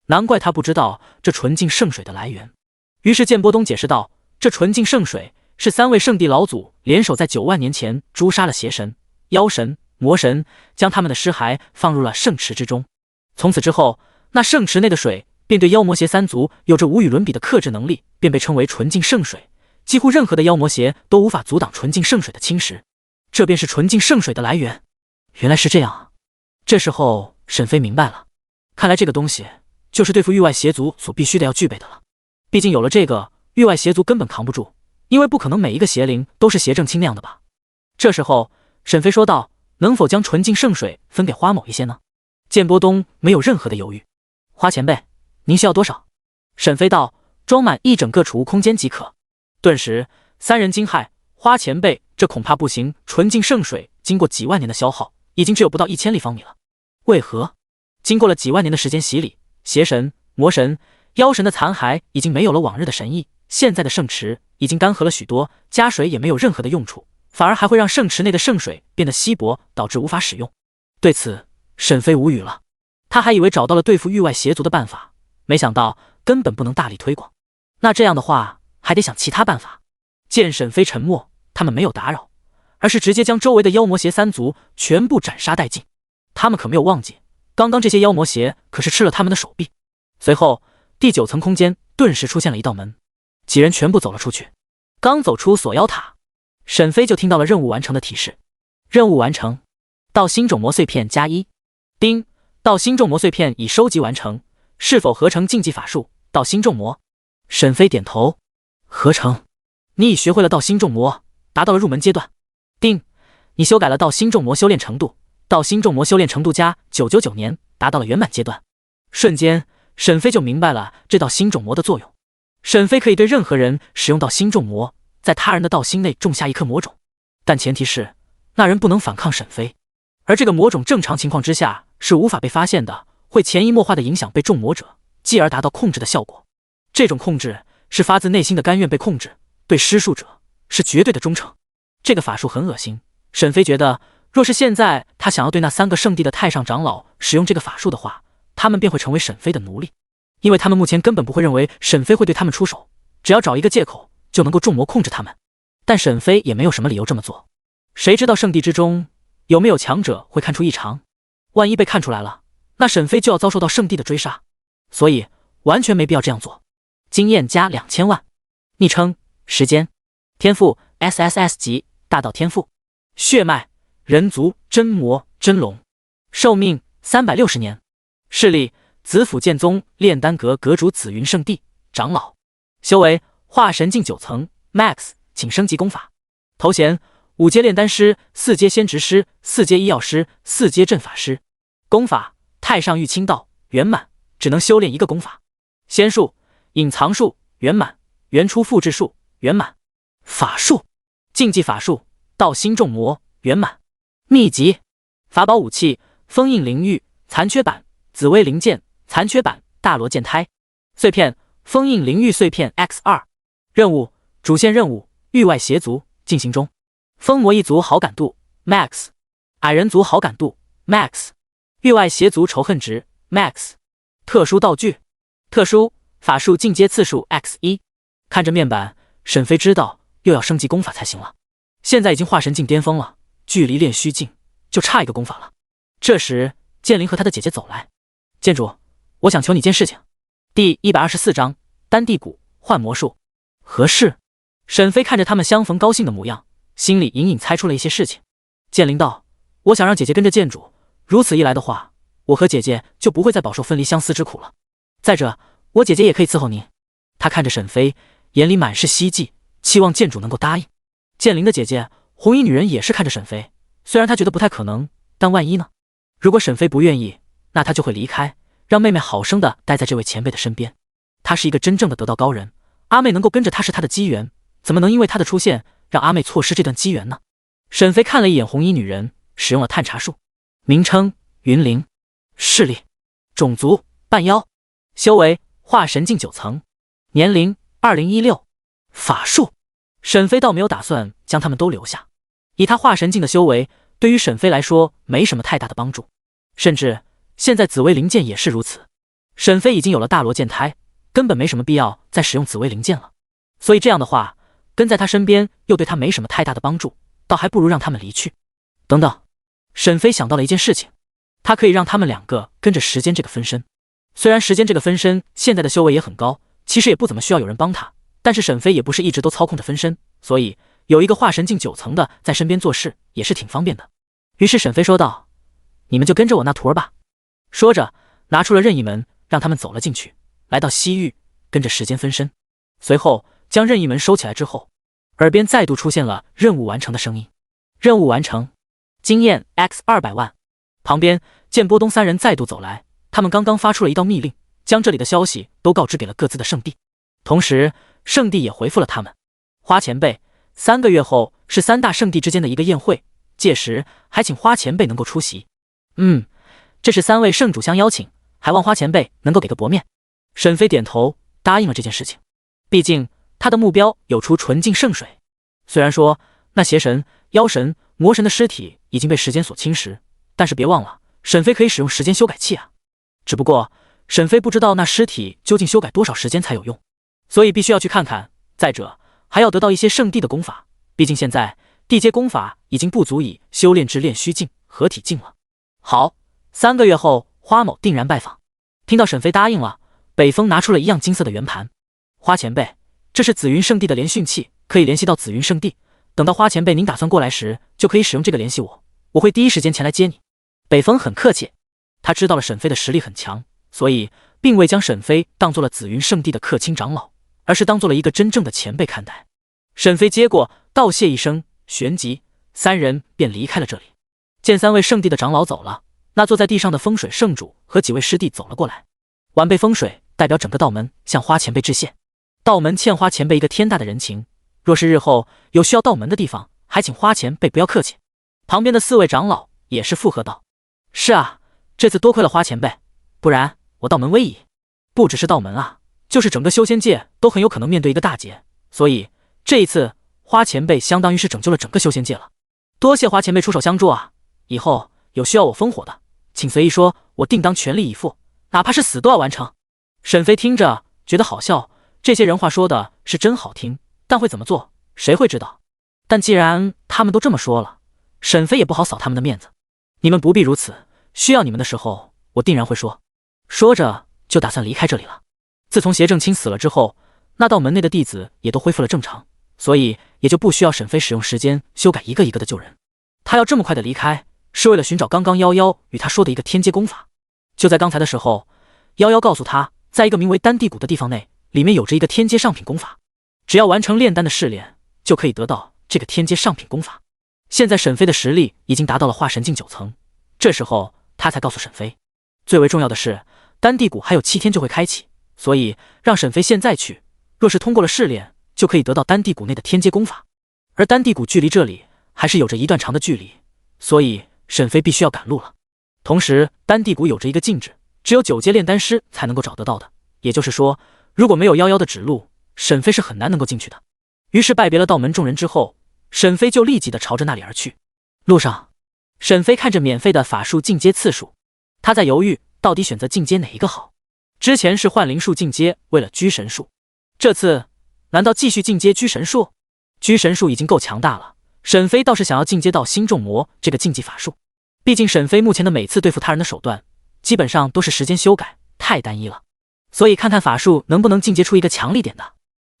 难怪他不知道这纯净圣水的来源。于是剑波东解释道，这纯净圣水是3位圣地老祖联手在9万年前诛杀了邪神、妖神、魔神，将他们的尸骸放入了圣池之中。从此之后，那圣池内的水便对妖魔邪3族有着无与伦比的克制能力，便被称为纯净圣水，几乎任何的妖魔邪都无法阻挡纯净圣水的侵蚀。这便是纯净圣水的来源。原来是这样啊。这时候沈飞明白了，看来这个东西就是对付域外邪族所必须的要具备的了。毕竟有了这个，域外邪族根本扛不住，因为不可能每一个邪灵都是邪正清那样的吧。这时候沈飞说道，能否将纯净圣水分给花某一些呢？剑波东没有任何的犹豫。花前辈，您需要多少？沈飞道，装满一整个储物空间即可。顿时3人惊骇，花前辈这恐怕不行，纯净圣水经过几万年的消耗，已经只有不到1000立方米了。为何？经过了几万年的时间洗礼，邪神、魔神、妖神的残骸已经没有了往日的神意，现在的圣池已经干涸了许多，加水也没有任何的用处，反而还会让圣池内的圣水变得稀薄，导致无法使用。对此，沈飞无语了。他还以为找到了对付域外邪族的办法，没想到根本不能大力推广。那这样的话，还得想其他办法。见沈飞沉默，他们没有打扰，而是直接将周围的妖魔邪3族全部斩杀殆尽。他们可没有忘记，刚刚这些妖魔邪可是吃了他们的手臂。随后，第9层空间顿时出现了一道门，几人全部走了出去。刚走出锁妖塔，沈飞就听到了任务完成的提示。任务完成，到星种魔碎片+1。丁，到星种魔碎片已收集完成，是否合成禁忌法术到星种魔？沈飞点头，合成。你已学会了到星种魔，达到了入门阶段。丁，你修改了到星种魔修炼程度，到星种魔修炼程度+999年，达到了圆满阶段。瞬间，沈飞就明白了这道星种魔的作用。沈飞可以对任何人使用到星种魔，在他人的道心内种下一颗魔种，但前提是那人不能反抗沈飞，而这个魔种正常情况之下是无法被发现的，会潜移默化地影响被众魔者，继而达到控制的效果。这种控制是发自内心的甘愿被控制，对施术者是绝对的忠诚。这个法术很恶心，沈飞觉得，若是现在他想要对那3个圣地的太上长老使用这个法术的话，他们便会成为沈飞的奴隶，因为他们目前根本不会认为沈飞会对他们出手，只要找一个借口就能够众魔控制他们。但沈飞也没有什么理由这么做，谁知道圣地之中有没有强者会看出异常？万一被看出来了，那沈飞就要遭受到圣地的追杀，所以完全没必要这样做。经验加2000万，昵称时间，天赋 SSS 级大道天赋，血脉人族真魔真龙，寿命360年，势力紫府剑宗炼丹阁阁主紫云圣地长老，修为化神境9层 Max， 请升级功法。头衔5阶炼丹师，4阶仙职师，4阶医药师，4阶阵法师。功法太上玉清道圆满，只能修炼一个功法。仙术隐藏术圆满，原初复制术圆满。法术竞技法术道心众魔圆满。秘籍法宝武器封印灵玉残缺版，紫薇灵剑残缺版，大罗剑胎碎片封印灵玉碎片 X2。 任务主线任务域外邪族进行中。风魔一族好感度 Max， 矮人族好感度 Max， 域外邪族仇恨值 Max。 特殊道具特殊法术进阶次数 X1。 看着面板，沈飞知道又要升级功法才行了。现在已经化神境巅峰了，距离炼虚境就差一个功法了。这时剑灵和他的姐姐走来，剑主，我想求你件事情。第124章丹地谷幻魔术。何事？沈飞看着他们相逢高兴的模样，心里隐隐猜出了一些事情。剑灵道，我想让姐姐跟着剑主，如此一来的话，我和姐姐就不会再饱受分离相思之苦了。再者，我姐姐也可以伺候您。他看着沈飞，眼里满是希冀，期望剑主能够答应。剑灵的姐姐红衣女人也是看着沈飞，虽然她觉得不太可能，但万一呢？如果沈飞不愿意，那她就会离开，让妹妹好生的待在这位前辈的身边。她是一个真正的得道高人，阿妹能够跟着她是她的机缘，怎么能因为她的出现让阿妹错失这段机缘呢？沈飞看了一眼红衣女人，使用了探查术。名称云灵，势力种族半妖，修为化神境9层，年龄2016。法术沈飞倒没有打算将他们都留下，以他化神境的修为，对于沈飞来说没什么太大的帮助，甚至现在紫薇灵剑也是如此。沈飞已经有了大罗剑胎，根本没什么必要再使用紫薇灵剑了，所以这样的话，跟在他身边又对他没什么太大的帮助，倒还不如让他们离去。等等，沈飞想到了一件事情，他可以让他们2个跟着时间这个分身。虽然时间这个分身现在的修为也很高，其实也不怎么需要有人帮他，但是沈飞也不是一直都操控着分身，所以有一个化神境9层的在身边做事也是挺方便的。于是沈飞说道，你们就跟着我那徒儿吧。说着拿出了任意门，让他们走了进去，来到西域，跟着时间分身。随后将任意门收起来之后，耳边再度出现了任务完成的声音。任务完成，经验 X200万。旁边剑波东3人再度走来，他们刚刚发出了一道密令，将这里的消息都告知给了各自的圣地，同时圣地也回复了他们。花前辈，3个月后是3大圣地之间的一个宴会，届时还请花前辈能够出席。这是3位圣主相邀请，还望花前辈能够给个薄面。沈飞点头答应了这件事情，毕竟他的目标有出纯净圣水。虽然说那邪神、妖神、魔神的尸体已经被时间所侵蚀，但是别忘了，沈飞可以使用时间修改器啊。只不过沈飞不知道那尸体究竟修改多少时间才有用，所以必须要去看看。再者还要得到一些圣地的功法，毕竟现在地阶功法已经不足以修炼至炼虚境、合体境了。好，3个月后花某定然拜访。听到沈飞答应了，北风拿出了一样金色的圆盘。花前辈，这是紫云圣地的联讯器，可以联系到紫云圣地，等到花前辈您打算过来时，就可以使用这个联系我，我会第一时间前来接你。北风很客气，他知道了沈飞的实力很强，所以并未将沈飞当做了紫云圣地的客卿长老，而是当做了一个真正的前辈看待。沈飞接过，道谢一声，旋即3人便离开了这里。见3位圣地的长老走了，那坐在地上的风水圣主和几位师弟走了过来。晚辈风水代表整个道门向花前辈致谢，道门欠花前辈一个天大的人情，若是日后有需要道门的地方，还请花前辈不要客气。旁边的4位长老也是附和道：是啊，这次多亏了花前辈，不然我道门危矣。不只是道门啊，就是整个修仙界都很有可能面对一个大劫，所以这一次花前辈相当于是拯救了整个修仙界了。多谢花前辈出手相助啊！以后有需要我烽火的，请随意说，我定当全力以赴，哪怕是死都要完成。沈飞听着觉得好笑，这些人话说的是真好听，但会怎么做，谁会知道？但既然他们都这么说了，沈飞也不好扫他们的面子。你们不必如此，需要你们的时候，我定然会说。说着就打算离开这里了。自从邪正清死了之后，那道门内的弟子也都恢复了正常，所以也就不需要沈飞使用时间修改一个一个的救人。他要这么快的离开，是为了寻找刚刚夭夭与他说的一个天阶功法。就在刚才的时候，夭夭告诉他，在一个名为丹地谷的地方内，里面有着一个天阶上品功法，只要完成炼丹的试炼，就可以得到这个天阶上品功法。现在沈飞的实力已经达到了化神境9层，这时候他才告诉沈飞，最为重要的是丹地谷还有7天就会开启，所以让沈飞现在去，若是通过了试炼，就可以得到丹地谷内的天阶功法。而丹地谷距离这里还是有着一段长的距离，所以沈飞必须要赶路了。同时丹地谷有着一个禁制，只有9阶炼丹师才能够找得到的，也就是说如果没有夭夭的指路，沈飞是很难能够进去的。于是拜别了道门众人之后，沈飞就立即的朝着那里而去。路上，沈飞看着免费的法术进阶次数，他在犹豫到底选择进阶哪一个好。之前是幻灵术进阶为了居神术，这次难道继续进阶居神术？居神术已经够强大了，沈飞倒是想要进阶到心众魔这个禁忌法术。毕竟沈飞目前的每次对付他人的手段基本上都是时间修改，太单一了，所以看看法术能不能进阶出一个强力点的。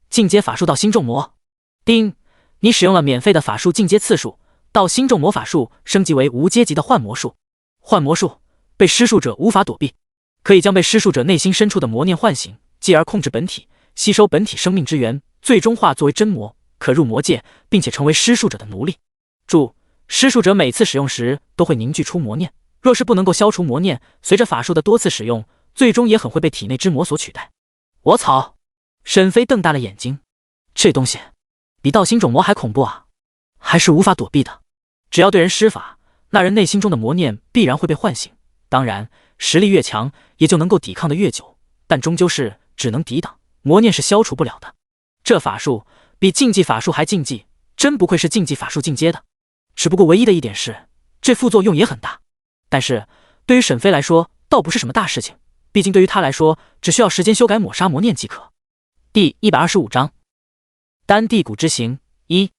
进阶法术到心众魔，丁，你使用了免费的法术进阶次数，到心众魔法术升级为无阶级的幻魔术。幻魔术被施术者无法躲避，可以将被施术者内心深处的魔念唤醒，继而控制本体，吸收本体生命之源，最终化作为真魔，可入魔界，并且成为施术者的奴隶。注：施术者每次使用时都会凝聚出魔念，若是不能够消除魔念，随着法术的多次使用，最终也很会被体内之魔所取代。我操！沈飞瞪大了眼睛，这东西比道心种魔还恐怖啊，还是无法躲避的。只要对人施法，那人内心中的魔念必然会被唤醒，当然实力越强也就能够抵抗的越久，但终究是只能抵挡，魔念是消除不了的。这法术比禁忌法术还禁忌，真不愧是禁忌法术进阶的。只不过唯一的一点是，这副作用也很大，但是对于沈飞来说倒不是什么大事情，毕竟对于他来说只需要时间修改抹杀魔念即可。第125章丹地谷之行1，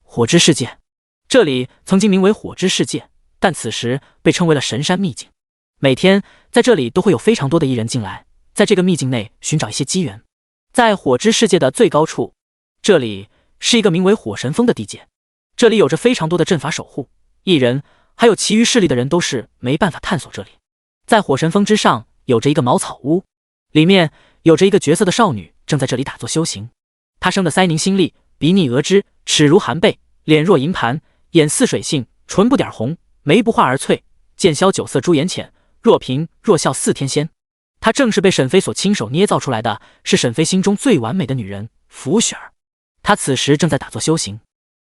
火之世界。这里曾经名为火之世界，但此时被称为了神山秘境。每天在这里都会有非常多的异人进来，在这个秘境内寻找一些机缘。在火之世界的最高处，这里是一个名为火神峰的地界，这里有着非常多的阵法守护，异人还有其余势力的人都是没办法探索这里。在火神峰之上有着一个茅草屋，里面有着一个绝色的少女正在这里打坐修行。她生得腮凝心丽，鼻腻额脂，齿如含贝，脸若银盘，眼似水杏，唇不点红，眉不画而翠，剑削酒色，朱颜浅，若颦若笑似天仙。她正是被沈飞所亲手捏造出来的，是沈飞心中最完美的女人福雪儿。她此时正在打坐修行，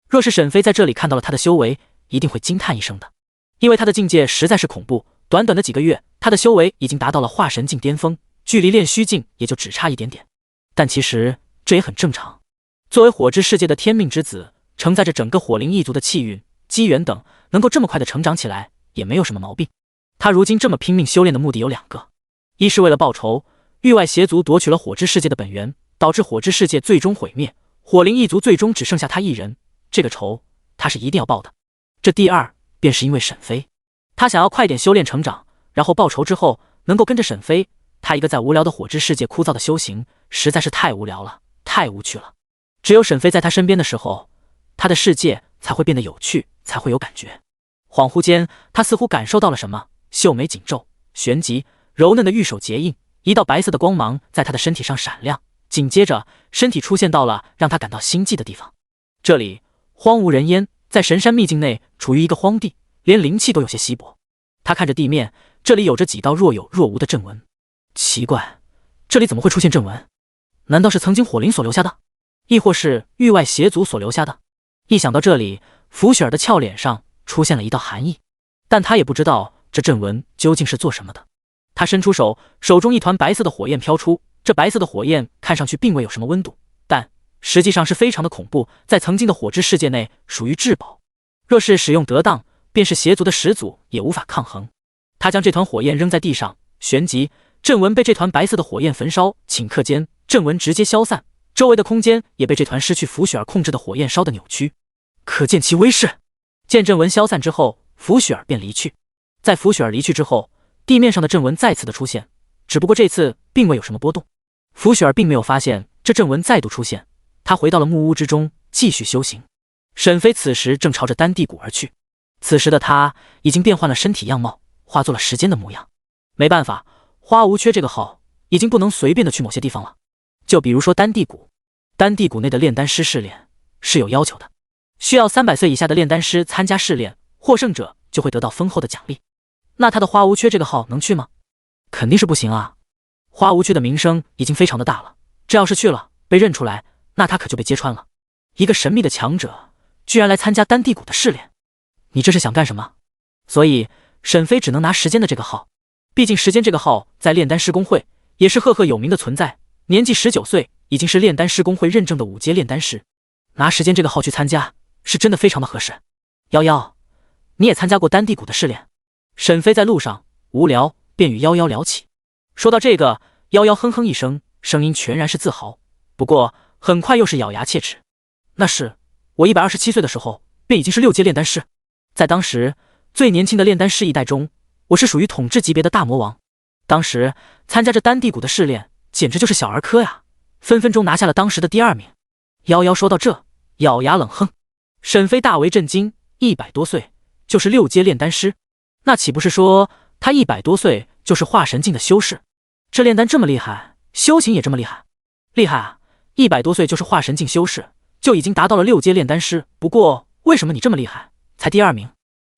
若是沈飞在这里看到了她的修为，一定会惊叹一声的，因为她的境界实在是恐怖。短短的几个月，她的修为已经达到了化神境巅峰，距离炼虚境也就只差一点点。但其实这也很正常，作为火之世界的天命之子，承载着整个火灵一族的气运、机缘等，能够这么快的成长起来也没有什么毛病。他如今这么拼命修炼的目的有2个，一是为了报仇，域外邪族夺取了火之世界的本源，导致火之世界最终毁灭，火灵一族最终只剩下他一人，这个仇他是一定要报的。这第2便是因为沈飞，他想要快点修炼成长，然后报仇之后能够跟着沈飞。他一个在无聊的火之世界枯燥的修行实在是太无聊了，太无趣了。只有沈飞在他身边的时候，他的世界才会变得有趣，才会有感觉。恍惚间，他似乎感受到了什么，秀眉紧皱，旋即柔嫩的玉手结印，一道白色的光芒在他的身体上闪亮，紧接着身体出现到了让他感到心悸的地方。这里荒无人烟，在神山秘境内处于一个荒地，连灵气都有些稀薄。他看着地面，这里有着几道若有若无的阵纹。奇怪，这里怎么会出现阵纹？难道是曾经火灵所留下的，亦或是域外邪族所留下的？一想到这里，福雪儿的俏脸上出现了一道寒意，但她也不知道这阵纹究竟是做什么的。他伸出手，手中一团白色的火焰飘出。这白色的火焰看上去并未有什么温度，但实际上是非常的恐怖，在曾经的火之世界内属于至宝。若是使用得当，便是邪族的始祖也无法抗衡。他将这团火焰扔在地上，旋即阵纹被这团白色的火焰焚烧，顷刻间阵纹直接消散，周围的空间也被这团失去符雪儿控制的火焰烧得扭曲，可见其威势。见阵纹消散之后，符雪儿便离去。在符雪儿离去之后，地面上的阵纹再次的出现，只不过这次并未有什么波动。符雪儿并没有发现这阵纹再度出现，他回到了木屋之中继续修行。沈飞此时正朝着丹地谷而去，此时的他已经变换了身体样貌，化作了时间的模样。没办法，花无缺这个号已经不能随便的去某些地方了。就比如说丹地谷，丹地谷内的炼丹师试炼是有要求的，需要300岁以下的炼丹师参加试炼，获胜者就会得到丰厚的奖励。那他的花无缺这个号能去吗？肯定是不行啊。花无缺的名声已经非常的大了，这要是去了被认出来，那他可就被揭穿了。一个神秘的强者居然来参加丹地谷的试炼，你这是想干什么？所以沈飞只能拿时间的这个号，毕竟时间这个号在炼丹师公会也是赫赫有名的存在，年纪19岁已经是炼丹师公会认证的5阶炼丹师，拿时间这个号去参加是真的非常的合适。夭夭，你也参加过丹地谷的试炼？沈飞在路上无聊，便与夭夭聊起。说到这个，夭夭哼哼一声，声音全然是自豪，不过很快又是咬牙切齿。那是我127岁的时候便已经是6阶炼丹师，在当时最年轻的炼丹师一代中，我是属于统治级别的大魔王。当时参加这丹地谷的试炼简直就是小儿科呀，分分钟拿下了当时的第2名。夭夭说到这，咬牙冷哼。沈飞大为震惊，100多岁就是6阶炼丹师，那岂不是说他100多岁就是化神境的修士？这炼丹这么厉害，修行也这么厉害，厉害啊！100多岁就是化神境修士，就已经达到了6阶炼丹师。不过为什么你这么厉害，才第2名？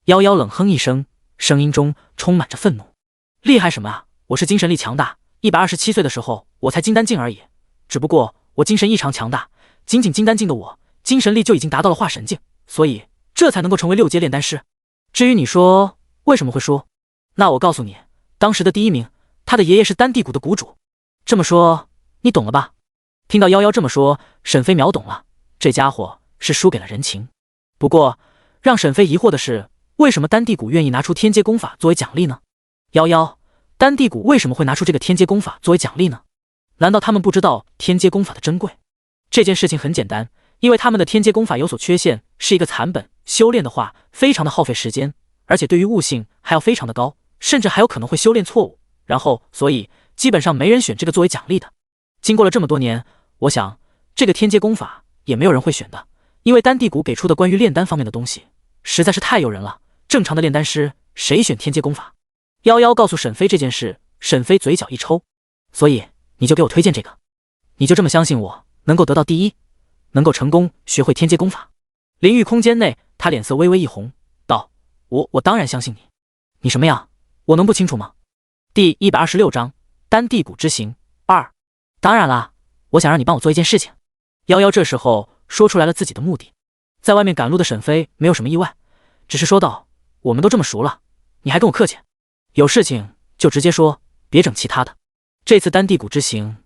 夭夭冷哼一声，声音中充满着愤怒。厉害什么啊？我是精神力强大，127岁的时候我才金丹境而已，只不过我精神异常强大，仅仅金丹境的我，精神力就已经达到了化神境，所以这才能够成为6阶炼丹师。至于你说为什么会输，那我告诉你，当时的第1名，他的爷爷是丹地谷的谷主。这么说你懂了吧？听到夭夭这么说，沈飞秒懂了，这家伙是输给了人情。不过让沈飞疑惑的是，为什么丹地谷愿意拿出天阶功法作为奖励呢？夭夭，丹地谷为什么会拿出这个天阶功法作为奖励呢？难道他们不知道天阶功法的珍贵？这件事情很简单，因为他们的天阶功法有所缺陷，是一个残本，修炼的话非常的耗费时间，而且对于悟性还要非常的高，甚至还有可能会修炼错误，然后所以基本上没人选这个作为奖励的。经过了这么多年，我想这个天阶功法也没有人会选的，因为丹地谷给出的关于炼丹方面的东西实在是太诱人了，正常的炼丹师谁选天阶功法？夭夭告诉沈飞这件事，沈飞嘴角一抽，所以你就给我推荐这个，你就这么相信我能够得到第1，能够成功学会天阶功法？灵域空间内，他脸色微微一红，道：我当然相信你。你什么样？我能不清楚吗？第126章丹地谷之行2。当然啦，我想让你帮我做一件事情。夭夭这时候说出来了自己的目的。在外面赶路的沈飞没有什么意外，只是说道：我们都这么熟了，你还跟我客气？有事情就直接说，别整其他的。这次丹地谷之行，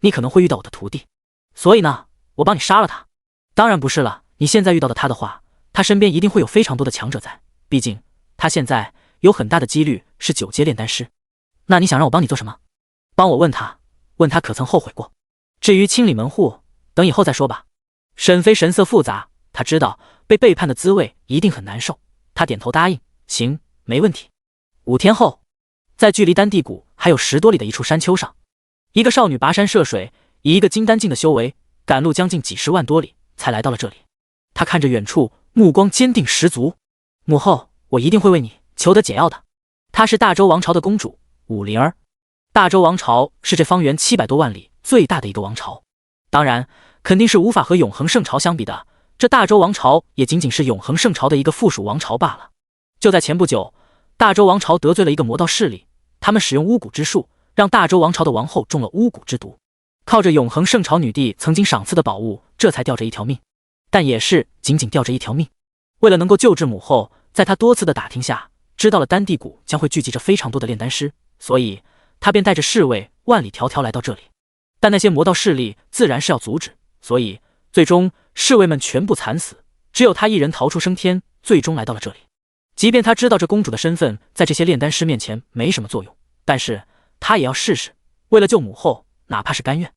你可能会遇到我的徒弟，所以呢，我帮你杀了他。当然不是了，你现在遇到的他的话，他身边一定会有非常多的强者在，毕竟他现在有很大的几率是9阶炼丹师。那你想让我帮你做什么？帮我问他，问他可曾后悔过。至于清理门户，等以后再说吧。沈飞神色复杂，他知道被背叛的滋味一定很难受，他点头答应，行，没问题。5天后，在距离丹地谷还有10多里的一处山丘上，一个少女跋山涉水，以一个金丹境的修为，赶路将近几10万多里才来到了这里。她看着远处，目光坚定十足。母后，我一定会为你求得解药的。她是大周王朝的公主武灵儿。大周王朝是这方圆700多万里最大的一个王朝，当然肯定是无法和永恒圣朝相比的，这大周王朝也仅仅是永恒圣朝的一个附属王朝罢了。就在前不久，大周王朝得罪了一个魔道势力，他们使用巫蛊之术，让大周王朝的王后中了巫蛊之毒，靠着永恒圣朝女帝曾经赏赐的宝物，这才吊着一条命，但也是仅仅吊着一条命。为了能够救治母后，在他多次的打听下，知道了丹地谷将会聚集着非常多的炼丹师，所以他便带着侍卫万里迢迢来到这里。但那些魔道势力自然是要阻止，所以最终侍卫们全部惨死，只有他一人逃出升天，最终来到了这里。即便他知道这公主的身份在这些炼丹师面前没什么作用，但是他也要试试，为了救母后，哪怕是甘愿。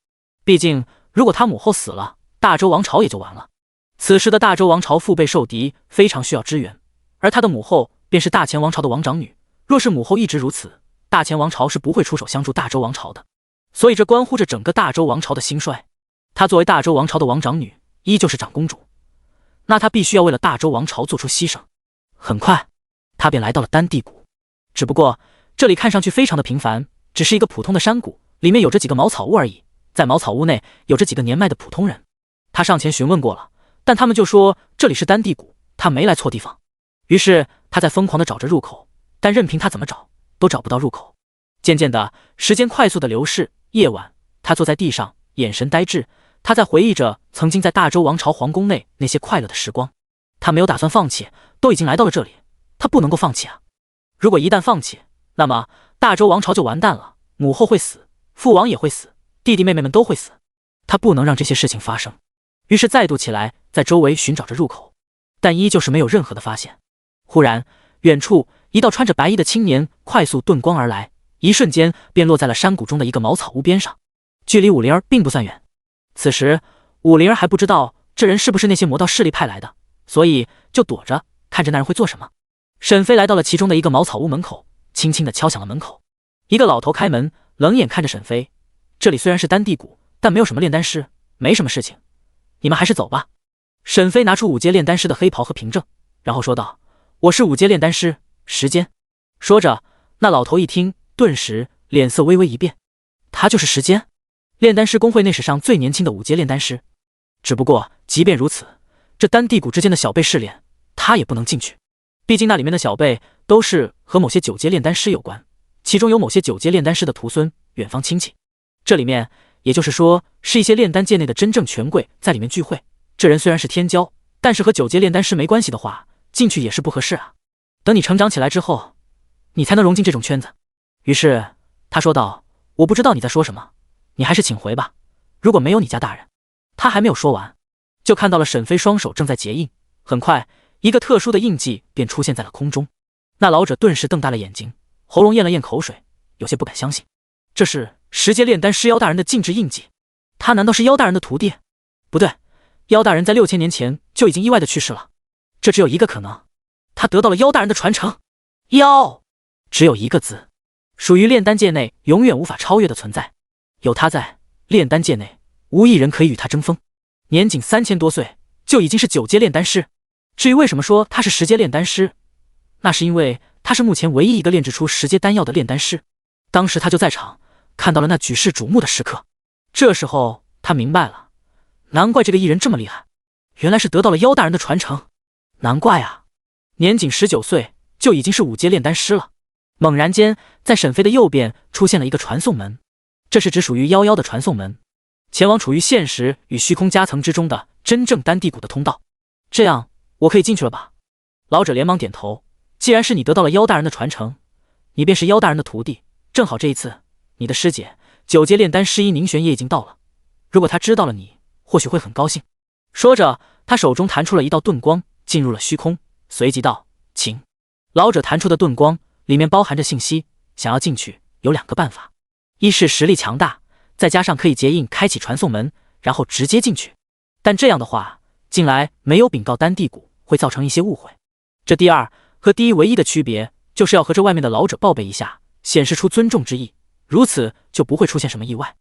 毕竟如果他母后死了，大周王朝也就完了。此时的大周王朝腹背受敌，非常需要支援，而他的母后便是大前王朝的王长女。若是母后一直如此，大前王朝是不会出手相助大周王朝的。所以这关乎着整个大周王朝的兴衰。她作为大周王朝的王长女，依旧是长公主，那她必须要为了大周王朝做出牺牲。很快她便来到了丹地谷，只不过这里看上去非常的平凡，只是一个普通的山谷，里面有着几个茅草屋而已。在茅草屋内有着几个年迈的普通人，他上前询问过了，但他们就说这里是丹地谷，他没来错地方。于是他在疯狂地找着入口，但任凭他怎么找都找不到入口。渐渐的，时间快速的流逝，夜晚，他坐在地上，眼神呆滞，他在回忆着曾经在大周王朝皇宫内那些快乐的时光。他没有打算放弃，都已经来到了这里，他不能够放弃啊！如果一旦放弃，那么大周王朝就完蛋了，母后会死，父王也会死，弟弟妹妹们都会死。他不能让这些事情发生，于是再度起来，在周围寻找着入口，但依旧是没有任何的发现。忽然，远处一道穿着白衣的青年快速遁光而来，一瞬间便落在了山谷中的一个茅草屋边上，距离武灵儿并不算远。此时武灵儿还不知道这人是不是那些魔道势力派来的，所以就躲着看着那人会做什么。沈飞来到了其中的一个茅草屋门口，轻轻地敲响了门口。一个老头开门，冷眼看着沈飞，这里虽然是丹地谷，但没有什么炼丹师，没什么事情，你们还是走吧。沈飞拿出5阶炼丹师的黑袍和凭证，然后说道：我是5阶炼丹师时间。说着，那老头一听，顿时脸色微微一变，他就是时间，炼丹师公会内史上最年轻的5阶炼丹师。只不过即便如此，这丹地谷之间的小辈试炼他也不能进去，毕竟那里面的小辈都是和某些9阶炼丹师有关，其中有某些9阶炼丹师的徒孙、远方亲戚。这里面也就是说是一些炼丹界内的真正权贵在里面聚会。这人虽然是天骄，但是和9阶炼丹师没关系的话，进去也是不合适啊。等你成长起来之后，你才能融进这种圈子。于是他说道：我不知道你在说什么，你还是请回吧，如果没有你家大人。他还没有说完，就看到了沈飞双手正在结印，很快一个特殊的印记便出现在了空中。那老者顿时瞪大了眼睛，喉咙咽了咽口水，有些不敢相信，这是10阶炼丹师妖大人的禁制印记，他难道是妖大人的徒弟？不对，妖大人在6000年前就已经意外的去世了，这只有一个可能，他得到了妖大人的传承。妖，只有一个字，属于炼丹界内永远无法超越的存在，有他在，炼丹界内无一人可以与他争锋。年仅3000多岁就已经是9阶炼丹师。至于为什么说他是10阶炼丹师，那是因为他是目前唯一一个炼制出10阶丹药的炼丹师。当时他就在场，看到了那举世瞩目的时刻。这时候他明白了，难怪这个异人这么厉害，原来是得到了妖大人的传承。难怪啊，年仅19岁就已经是5阶炼丹师了。猛然间，在沈飞的右边出现了一个传送门，这是只属于妖的传送门，前往处于现实与虚空夹层之中的真正丹地谷的通道。这样我可以进去了吧？老者连忙点头，既然是你得到了妖大人的传承，你便是妖大人的徒弟，正好这一次你的师姐9阶炼丹师伊宁玄也已经到了，如果他知道了你，或许会很高兴。说着，他手中弹出了一道遁光，进入了虚空，随即道：请。老者弹出的遁光里面包含着信息，想要进去有2个办法，一是实力强大，再加上可以结印开启传送门，然后直接进去，但这样的话进来没有禀告丹地谷，会造成一些误会。这第二和第一唯一的区别，就是要和这外面的老者报备一下，显示出尊重之意，如此就不会出现什么意外。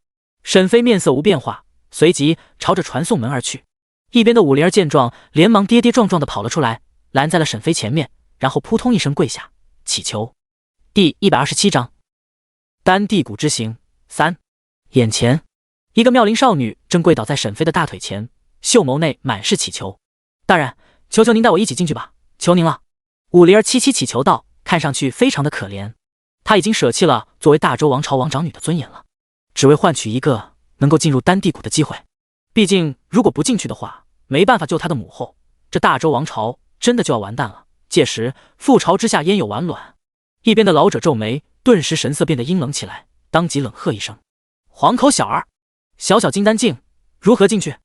沈飞面色无变化，随即朝着传送门而去。一边的武灵儿见状，连忙跌跌撞撞地跑了出来，拦在了沈飞前面，然后扑通一声跪下祈求。第127章丹地谷之行3。眼前一个妙龄少女正跪倒在沈飞的大腿前，秀眸内满是祈求。大人，求求您带我一起进去吧，求您了。武灵儿凄凄祈求道，看上去非常的可怜。她已经舍弃了作为大周王朝王长女的尊严了，只为换取一个能够进入丹地谷的机会。毕竟如果不进去的话，没办法救她的母后，这大周王朝真的就要完蛋了，届时覆巢之下焉有完卵。一边的老者皱眉，顿时神色变得阴冷起来，当即冷喝一声：“黄口小儿，小小金丹境，如何进去？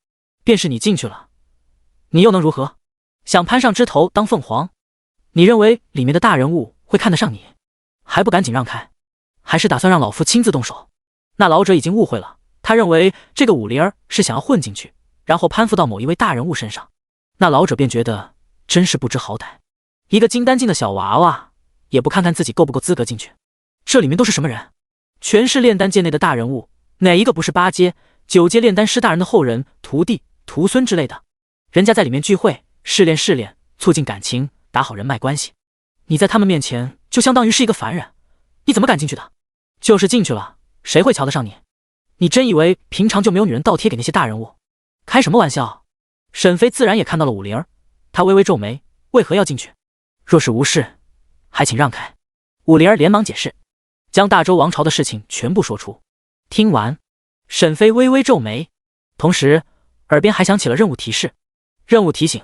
便是你进去了，你又能如何？想攀上枝头当凤凰？你认为里面的大人物会看得上你，还不赶紧让开？还是打算让老夫亲自动手？”那老者已经误会了，他认为这个武灵儿是想要混进去，然后攀附到某一位大人物身上。那老者便觉得真是不知好歹，一个金丹境的小娃娃也不看看自己够不够资格进去。这里面都是什么人？全是炼丹界内的大人物，哪一个不是8阶、9阶炼丹师大人的后人、徒弟、徒孙之类的？人家在里面聚会，试炼，促进感情，打好人脉关系。你在他们面前就相当于是一个凡人，你怎么敢进去的？就是进去了，谁会瞧得上你？你真以为平常就没有女人倒贴给那些大人物？开什么玩笑！沈飞自然也看到了武灵儿，他微微皱眉，为何要进去？若是无事，还请让开。武灵儿连忙解释，将大周王朝的事情全部说出。听完，沈飞微微皱眉，同时耳边还响起了任务提示。任务提醒：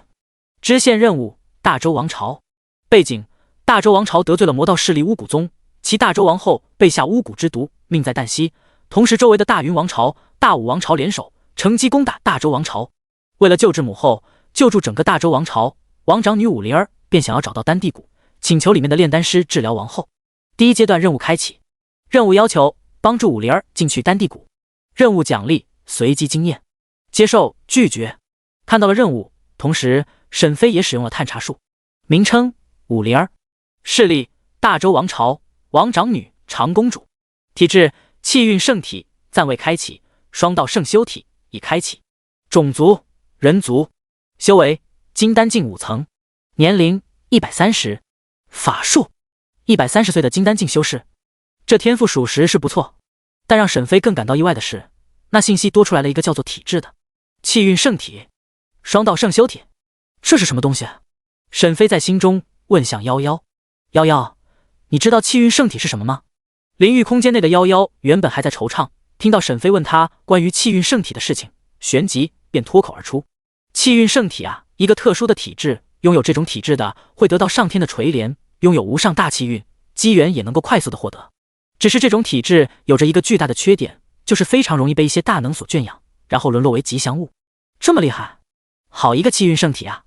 支线任务大周王朝。背景：大周王朝得罪了魔道势力巫蛊宗，其大周王后被下巫蛊之毒，命在旦夕。同时周围的大云王朝、大武王朝联手，乘机攻打大周王朝。为了救治母后，救助整个大周王朝，王长女武灵儿便想要找到丹地谷，请求里面的炼丹师治疗王后。第一阶段任务开启，任务要求帮助武灵儿进去丹地谷，任务奖励随机经验，接受拒绝。看到了任务，同时沈飞也使用了探查术。名称：武灵儿，势力：大周王朝，王长女长公主，体质：气运圣体，暂未开启，双道圣修体已开启，种族：人族，修为：金丹境5层，年龄130，法术：130岁的金丹境修士。这天赋属实是不错，但让沈飞更感到意外的是，那信息多出来了一个叫做体质的气运圣体，双道圣修体，这是什么东西？沈飞在心中问向夭夭：“夭夭，你知道气运圣体是什么吗？”灵域空间内的夭夭原本还在惆怅，听到沈飞问他关于气运圣体的事情，旋即便脱口而出：“气运圣体啊，一个特殊的体质，拥有这种体质的会得到上天的垂怜，拥有无上大气运，机缘也能够快速的获得。只是这种体质有着一个巨大的缺点，就是非常容易被一些大能所圈养，然后沦落为吉祥物。这么厉害，好一个气运圣体啊！”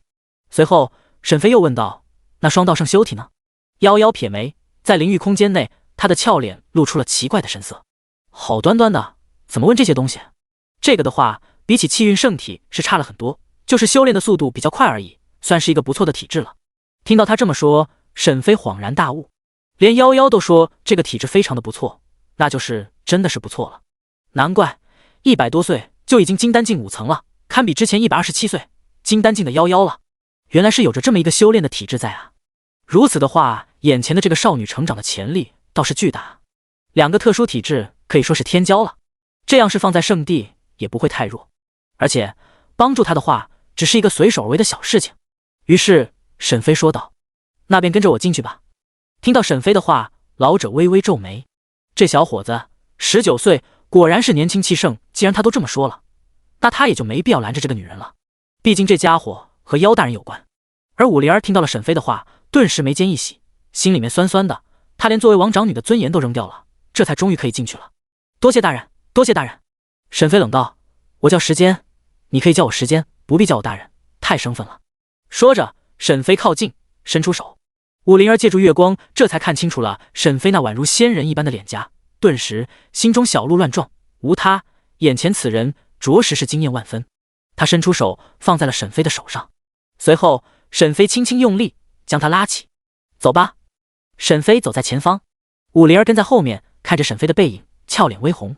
随后沈飞又问道：“那双道圣修体呢？”夭夭撇眉，在灵域空间内，他的俏脸露出了奇怪的神色。好端端的，怎么问这些东西？这个的话，比起气运圣体是差了很多，就是修炼的速度比较快而已，算是一个不错的体质了。听到他这么说，沈飞恍然大悟，连夭夭都说这个体质非常的不错，那就是真的是不错了。难怪100多岁就已经金丹境5层了，堪比之前127岁金丹境的夭夭了。原来是有着这么一个修炼的体质在啊！如此的话，眼前的这个少女成长的潜力倒是巨大，两个特殊体质可以说是天骄了。这样是放在圣地也不会太弱，而且帮助他的话，只是一个随手而为的小事情。于是沈飞说道：“那便跟着我进去吧。”听到沈飞的话，老者微微皱眉，这小伙子19岁，果然是年轻气盛。既然他都这么说了，那他也就没必要拦着这个女人了，毕竟这家伙和妖大人有关。而武灵儿听到了沈飞的话，顿时眉间一喜，心里面酸酸的，他连作为王长女的尊严都扔掉了，这才终于可以进去了。多谢大人，多谢大人。沈飞冷道：“我叫时间，你可以叫我时间，不必叫我大人，太生分了。”说着，沈飞靠近，伸出手。武灵儿借助月光，这才看清楚了沈飞那宛如仙人一般的脸颊，顿时心中小鹿乱撞。无他，眼前此人着实是惊艳万分。他伸出手放在了沈飞的手上，随后沈飞轻轻用力将他拉起。走吧。沈飞走在前方，武灵儿跟在后面，看着沈飞的背影，俏脸微红。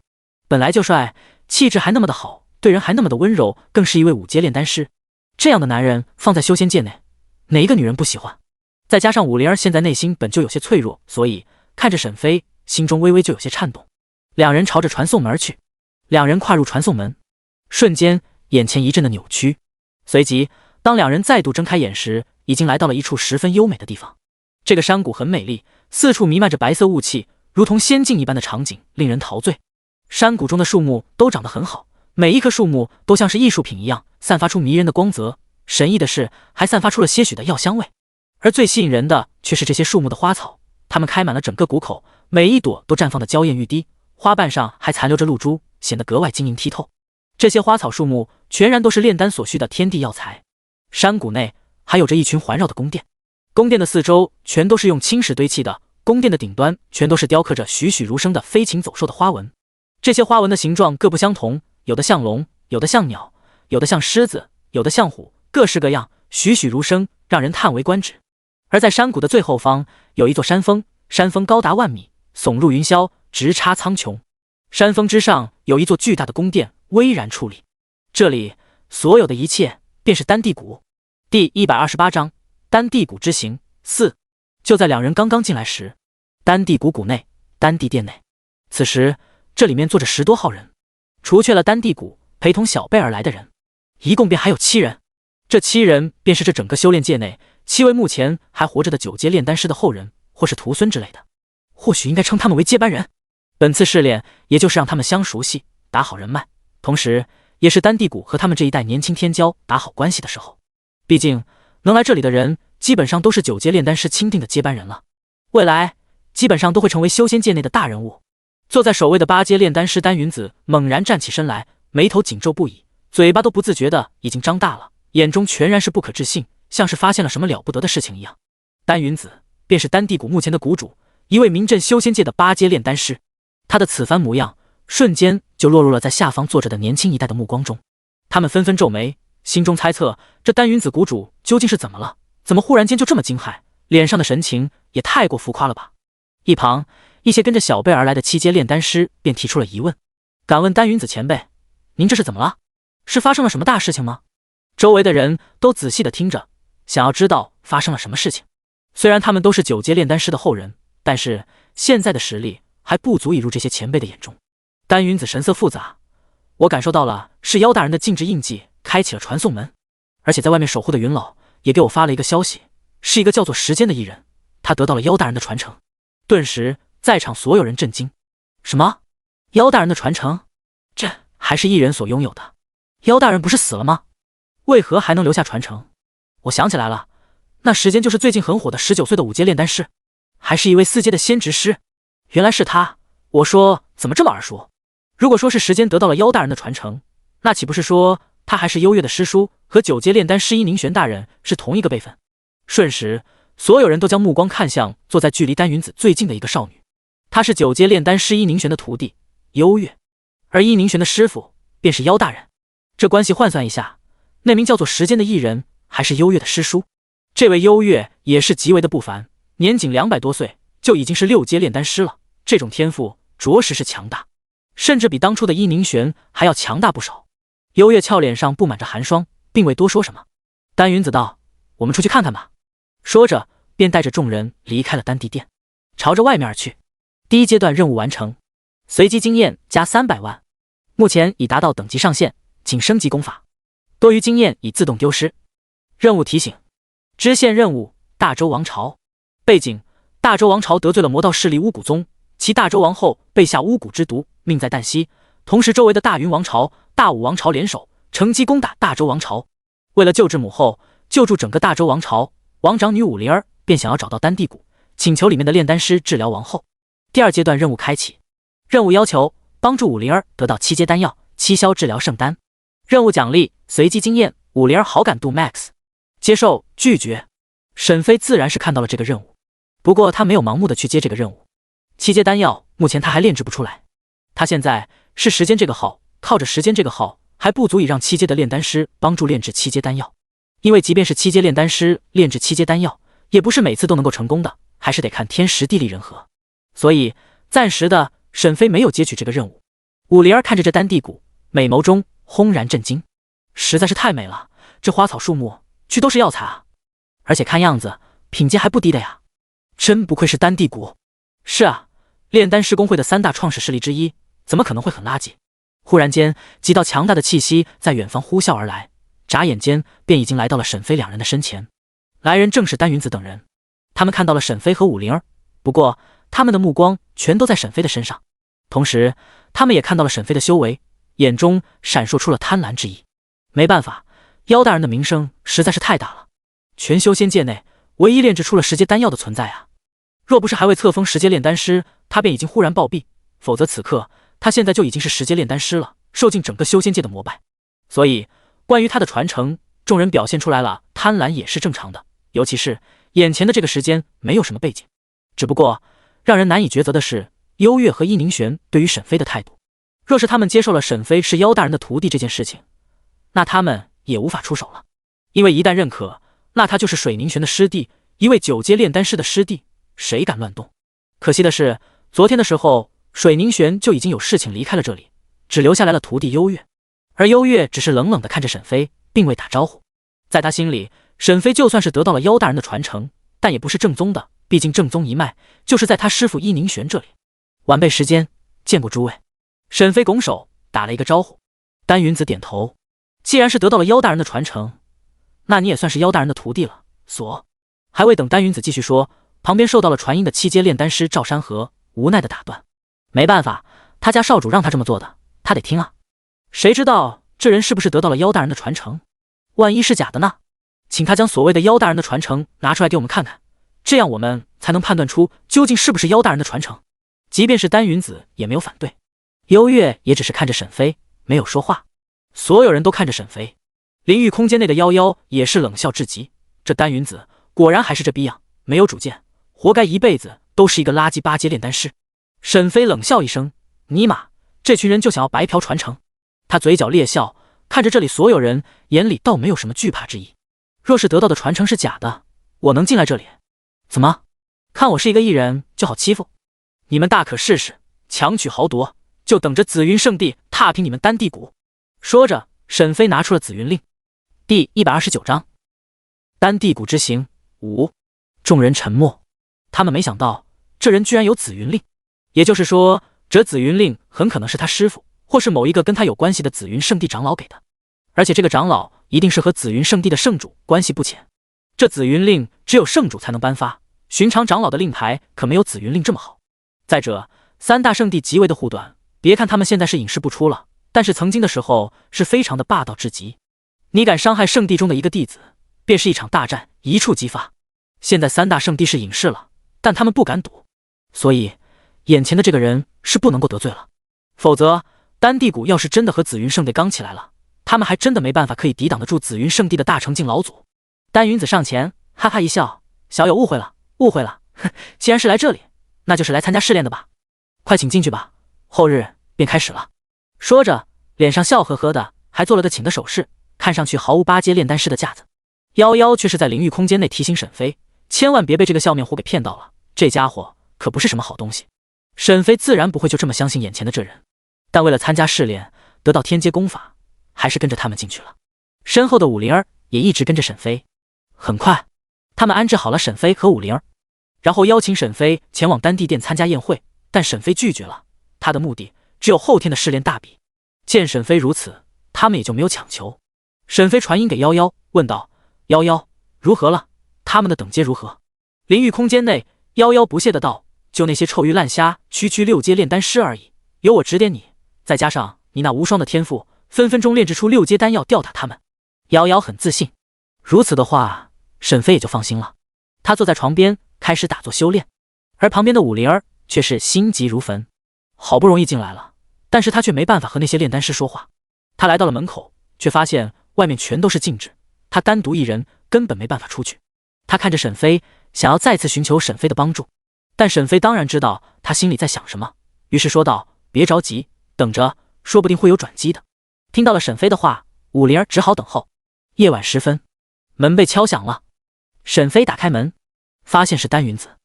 本来就帅，气质还那么的好，对人还那么的温柔，更是一位5阶炼丹师。这样的男人放在修仙界内，哪一个女人不喜欢？再加上武灵儿现在内心本就有些脆弱，所以看着沈飞，心中微微就有些颤动。两人朝着传送门而去。两人跨入传送门，瞬间眼前一阵的扭曲，随即当两人再度睁开眼时，已经来到了一处十分优美的地方。这个山谷很美丽，四处弥漫着白色雾气，如同仙境一般的场景，令人陶醉。山谷中的树木都长得很好，每一棵树木都像是艺术品一样，散发出迷人的光泽。神异的是，还散发出了些许的药香味。而最吸引人的却是这些树木的花草，它们开满了整个谷口，每一朵都绽放的娇艳欲滴，花瓣上还残留着露珠，显得格外晶莹剔透。这些花草树木全然都是炼丹所需的天地药材。山谷内还有着一群环绕的宫殿，宫殿的四周全都是用青石堆砌的，宫殿的顶端全都是雕刻着栩栩如生的飞禽走兽的花纹。这些花纹的形状各不相同，有的像龙，有的像鸟，有的像狮子，有的像虎，各式各样，栩栩如生，让人叹为观止。而在山谷的最后方有一座山峰，山峰高达万米，耸入云霄，直插苍穹。山峰之上有一座巨大的宫殿，巍然矗立。这里所有的一切便是丹地谷。第128章丹地谷之行4。就在两人刚刚进来时，丹地谷谷内，丹地殿内，此时这里面坐着10多号人，除却了丹地谷陪同小贝而来的人，一共便还有7人。这7人便是这整个修炼界内7位目前还活着的9阶炼丹师的后人，或是徒孙之类的，或许应该称他们为接班人。本次试炼也就是让他们相熟悉，打好人脉，同时也是丹地谷和他们这一代年轻天骄打好关系的时候。毕竟能来这里的人基本上都是9阶炼丹师钦定的接班人了，未来基本上都会成为修仙界内的大人物。坐在首位的8阶炼丹师丹云子猛然站起身来，眉头紧皱不已，嘴巴都不自觉的已经张大了，眼中全然是不可置信，像是发现了什么了不得的事情一样。丹云子便是丹地谷目前的谷主，一位名震修仙界的8阶炼丹师。他的此番模样瞬间就落入了在下方坐着的年轻一代的目光中，他们纷纷皱眉，心中猜测这丹云子谷主究竟是怎么了，怎么忽然间就这么惊骇，脸上的神情也太过浮夸了吧。一旁一些跟着小贝而来的7阶炼丹师便提出了疑问，敢问丹云子前辈，您这是怎么了？是发生了什么大事情吗？周围的人都仔细的听着，想要知道发生了什么事情。虽然他们都是9阶炼丹师的后人，但是现在的实力还不足以入这些前辈的眼中。丹云子神色复杂，我感受到了是妖大人的禁制印记开启了传送门，而且在外面守护的云老也给我发了一个消息，是一个叫做时间的艺人，他得到了妖大人的传承。顿时在场所有人震惊，什么？妖大人的传承？这还是艺人所拥有的？妖大人不是死了吗？为何还能留下传承？我想起来了，那时间就是最近很火的19岁的5阶炼丹师，还是一位4阶的仙职师。原来是他，我说怎么这么耳熟？如果说是时间得到了妖大人的传承，那岂不是说他还是优越的师叔，和9阶炼丹师伊宁玄大人是同一个辈分？瞬时所有人都将目光看向坐在距离丹云子最近的一个少女，她是9阶炼丹师伊宁玄的徒弟优越，而伊宁玄的师傅便是妖大人。这关系换算一下，那名叫做时间的艺人还是优越的师叔。这位优越也是极为的不凡，年仅200多岁就已经是6阶炼丹师了，这种天赋着实是强大，甚至比当初的伊宁玄还要强大不少。优越俏脸上布满着寒霜，并未多说什么。丹云子道：我们出去看看吧。说着便带着众人离开了丹地殿，朝着外面而去。第1阶段任务完成，随机经验加300万，目前已达到等级上限，请升级功法，多余经验已自动丢失。任务提醒：支线任务大周王朝。背景：大周王朝得罪了魔道势力巫蛊宗，其大周王后被下巫蛊之毒，命在旦夕。同时周围的大云王朝、大武王朝联手，乘机攻打大周王朝。为了救治母后，救助整个大周王朝，王长女武灵儿便想要找到丹地谷，请求里面的炼丹师治疗王后。第2阶段任务开启，任务要求帮助武灵儿得到7阶丹药，7消治疗圣丹。任务奖励随机经验，武灵儿好感度 max。接受拒绝。沈飞自然是看到了这个任务，不过他没有盲目的去接这个任务。7阶丹药目前他还炼制不出来，他现在是时间这个号，靠着时间这个号还不足以让7阶的炼丹师帮助炼制7阶丹药，因为即便是7阶炼丹师炼制7阶丹药，也不是每次都能够成功的，还是得看天时地利人和。所以暂时的沈飞没有接取这个任务。武灵儿看着这丹地谷，美眸中轰然震惊，实在是太美了，这花草树木居都是药材啊，而且看样子品阶还不低的呀，真不愧是丹地谷。是啊，炼丹师公会的3大创始势力之一，怎么可能会很垃圾？忽然间几道强大的气息在远方呼啸而来，眨眼间便已经来到了沈飞两人的身前。来人正是丹云子等人，他们看到了沈飞和武灵儿，不过他们的目光全都在沈飞的身上，同时他们也看到了沈飞的修为，眼中闪烁出了贪婪之意。没办法，妖大人的名声实在是太大了，全修仙界内唯一炼制出了10阶丹药的存在啊！若不是还未册封10阶炼丹师，他便已经忽然暴毙，否则此刻他现在就已经是10阶炼丹师了，受尽整个修仙界的膜拜。所以关于他的传承，众人表现出来了贪婪也是正常的，尤其是眼前的这个时间没有什么背景。只不过让人难以抉择的是幽月和伊宁玄对于沈飞的态度。若是他们接受了沈飞是妖大人的徒弟这件事情，那他们也无法出手了，因为一旦认可，那他就是水宁玄的师弟，一位9阶炼丹师的师弟，谁敢乱动？可惜的是，昨天的时候水宁玄就已经有事情离开了这里，只留下来了徒弟幽月，而幽月只是冷冷地看着沈飞，并未打招呼。在他心里，沈飞就算是得到了妖大人的传承，但也不是正宗的，毕竟正宗一脉就是在他师父伊宁玄这里。晚辈时间见过诸位。沈飞拱手打了一个招呼，丹云子点头。既然是得到了妖大人的传承，那你也算是妖大人的徒弟了。还未等丹云子继续说，旁边受到了传音的7阶炼丹师赵山河无奈的打断。没办法，他家少主让他这么做的，他得听啊。谁知道这人是不是得到了妖大人的传承？万一是假的呢？请他将所谓的妖大人的传承拿出来给我们看看，这样我们才能判断出究竟是不是妖大人的传承。即便是丹云子也没有反对，幽月也只是看着沈飞，没有说话。所有人都看着沈飞，灵域空间内的妖妖也是冷笑至极。这丹云子果然还是这逼样，没有主见，活该一辈子都是一个垃圾8阶炼丹师。沈飞冷笑一声，尼玛，这群人就想要白嫖传承。他嘴角裂笑，看着这里所有人，眼里倒没有什么惧怕之意。若是得到的传承是假的，我能进来这里？怎么看我是一个异人就好欺负？你们大可试试强取豪夺，就等着紫云圣地踏平你们丹地谷。说着，沈飞拿出了紫云令。第129章丹地谷之行5。众人沉默，他们没想到这人居然有紫云令，也就是说这紫云令很可能是他师父或是某一个跟他有关系的紫云圣地长老给的，而且这个长老一定是和紫云圣地的圣主关系不浅。这紫云令只有圣主才能颁发，寻常长老的令牌可没有紫云令这么好。再者，3大圣地极为的护短，别看他们现在是隐世不出了，但是曾经的时候是非常的霸道至极。你敢伤害圣地中的一个弟子，便是一场大战一触即发。现在3大圣地是隐世了，但他们不敢赌，所以眼前的这个人是不能够得罪了。否则丹地谷要是真的和紫云圣地刚起来了，他们还真的没办法可以抵挡得住紫云圣地的大成境老祖。丹云子上前哈哈一笑，小友误会了，哼，既然是来这里，那就是来参加试炼的吧，快请进去吧，后日便开始了。说着脸上笑呵呵的，还做了个请的手势，看上去毫无8阶炼丹师的架子。夭夭却是在灵域空间内提醒沈飞，千万别被这个笑面虎给骗到了，这家伙可不是什么好东西。沈飞自然不会就这么相信眼前的这人，但为了参加试炼得到天阶功法，还是跟着他们进去了。身后的武灵儿也一直跟着沈飞。很快他们安置好了沈飞和武灵儿，然后邀请沈飞前往丹地殿参加宴会，但沈飞拒绝了，他的目的只有后天的试炼大比。见沈飞如此，他们也就没有强求。沈飞传音给夭夭，问道：夭夭如何了？他们的等阶如何？灵域空间内，夭夭不屑的道：就那些臭鱼烂虾，区6阶炼丹师而已，由我指点你，再加上你那无双的天赋，分分钟炼制出6阶丹药吊打他们。瑶瑶很自信，如此的话，沈飞也就放心了。他坐在床边开始打坐修炼，而旁边的武灵儿却是心急如焚。好不容易进来了，但是他却没办法和那些炼丹师说话。他来到了门口，却发现外面全都是禁制，他单独一人根本没办法出去。他看着沈飞，想要再次寻求沈飞的帮助，但沈飞当然知道他心里在想什么，于是说道：别着急，等着，说不定会有转机的。听到了沈飞的话，武灵儿只好等候。夜晚时分，门被敲响了。沈飞打开门，发现是丹云子。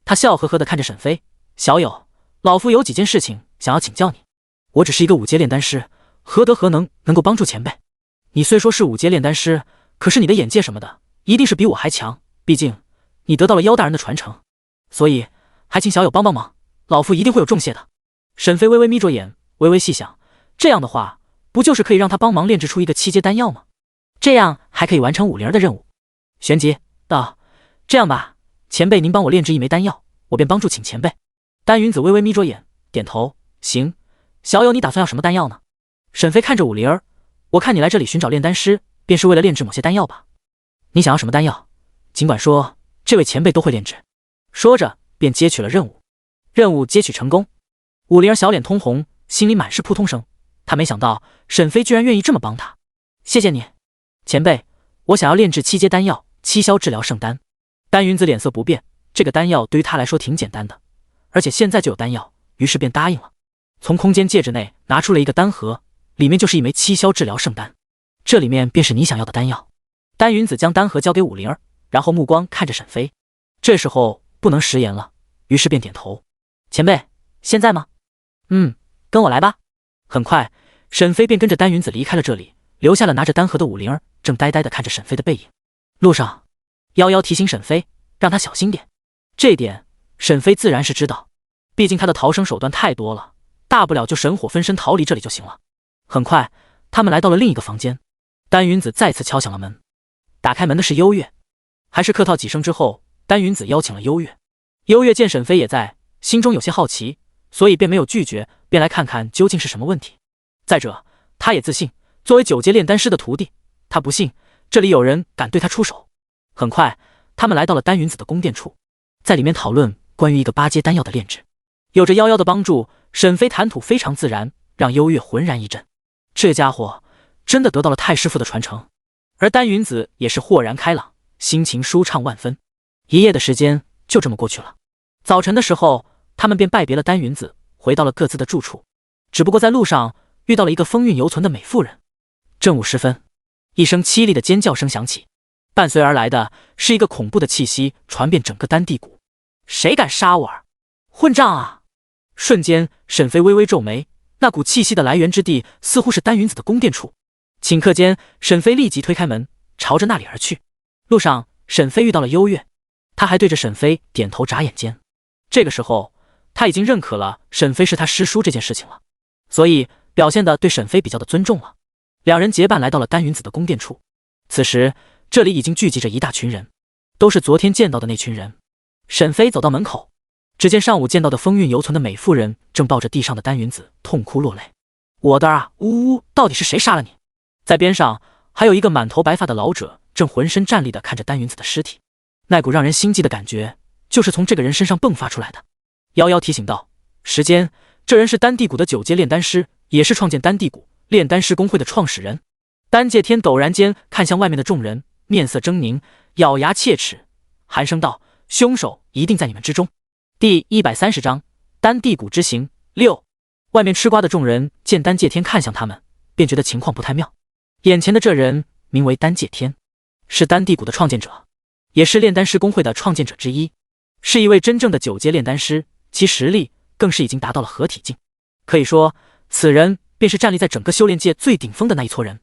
他笑呵呵地看着沈飞：小友，老夫有几件事情想要请教你。我只是一个5阶炼丹师，何德何能够帮助前辈？你虽说是5阶炼丹师，可是你的眼界什么的一定是比我还强，毕竟你得到了妖大人的传承，所以还请小友帮帮忙，老夫一定会有重谢的。沈飞微微眯着眼，微微细想，这样的话不就是可以让他帮忙炼制出一个7阶丹药吗？这样还可以完成武灵儿的任务。旋即道：这样吧，前辈您帮我炼制一枚丹药，我便帮助请前辈。丹云子微微眯着眼，点头：行，小友你打算要什么丹药呢？沈飞看着武灵儿：我看你来这里寻找炼丹师，便是为了炼制某些丹药吧？你想要什么丹药，尽管说，这位前辈都会炼制。说着便接取了任务。任务接取成功，武灵儿小脸通红，心里满是扑通声。他没想到沈飞居然愿意这么帮他。谢谢你，前辈，我想要炼制7阶丹药，7消治疗圣丹。丹云子脸色不变，这个丹药对于他来说挺简单的，而且现在就有丹药，于是便答应了。从空间戒指内拿出了一个丹盒，里面就是一枚7消治疗圣丹，这里面便是你想要的丹药。丹云子将丹盒交给武灵儿，然后目光看着沈飞。这时候不能食言了，于是便点头。前辈，现在吗？跟我来吧。很快，沈飞便跟着丹云子离开了这里，留下了拿着丹盒的武灵儿，正呆呆地看着沈飞的背影。路上，夭夭提醒沈飞，让他小心点。这一点，沈飞自然是知道，毕竟他的逃生手段太多了，大不了就神火分身逃离这里就行了。很快，他们来到了另一个房间，丹云子再次敲响了门。打开门的是幽月，还是客套几声之后，丹云子邀请了幽月。幽月见沈飞也在，心中有些好奇，所以便没有拒绝，便来看看究竟是什么问题。再者，他也自信，作为9阶炼丹师的徒弟，他不信这里有人敢对他出手。很快，他们来到了丹云子的宫殿处，在里面讨论关于一个8阶丹药的炼制。有着夭夭的帮助，沈飞谈吐非常自然，让幽月浑然一震。这家伙真的得到了太师傅的传承。而丹云子也是豁然开朗，心情舒畅万分。一夜的时间就这么过去了。早晨的时候，他们便拜别了丹云子，回到了各自的住处。只不过在路上遇到了一个风韵犹存的美妇人。正午时分，一声凄厉的尖叫声响起，伴随而来的是一个恐怖的气息传遍整个丹地谷。谁敢杀我儿？混账啊！瞬间，沈飞微微皱眉，那股气息的来源之地似乎是丹云子的宫殿处。顷刻间，沈飞立即推开门，朝着那里而去。路上，沈飞遇到了幽月，他还对着沈飞点头眨眼间。这个时候，他已经认可了沈飞是他师叔这件事情了，所以表现得对沈飞比较的尊重了。两人结伴来到了丹云子的宫殿处。此时，这里已经聚集着一大群人，都是昨天见到的那群人。沈飞走到门口，只见上午见到的风韵犹存的美妇人正抱着地上的丹云子痛哭落泪。我的啊，呜呜，到底是谁杀了你？在边上还有一个满头白发的老者，正浑身战栗地看着丹云子的尸体，那股让人心悸的感觉就是从这个人身上迸发出来的。夭夭提醒道：时间，这人是丹地谷的9阶炼丹师，也是创建丹地谷炼丹师公会的创始人。丹界天陡然间看向外面的众人，面色狰狞，咬牙切齿，寒声道：凶手一定在你们之中。第130章丹地谷之行6。外面吃瓜的众人见丹界天看向他们，便觉得情况不太妙。眼前的这人名为丹界天，是丹地谷的创建者，也是炼丹师公会的创建者之一，是一位真正的9阶炼丹师，其实力更是已经达到了合体境。可以说，此人便是站立在整个修炼界最顶峰的那一撮人。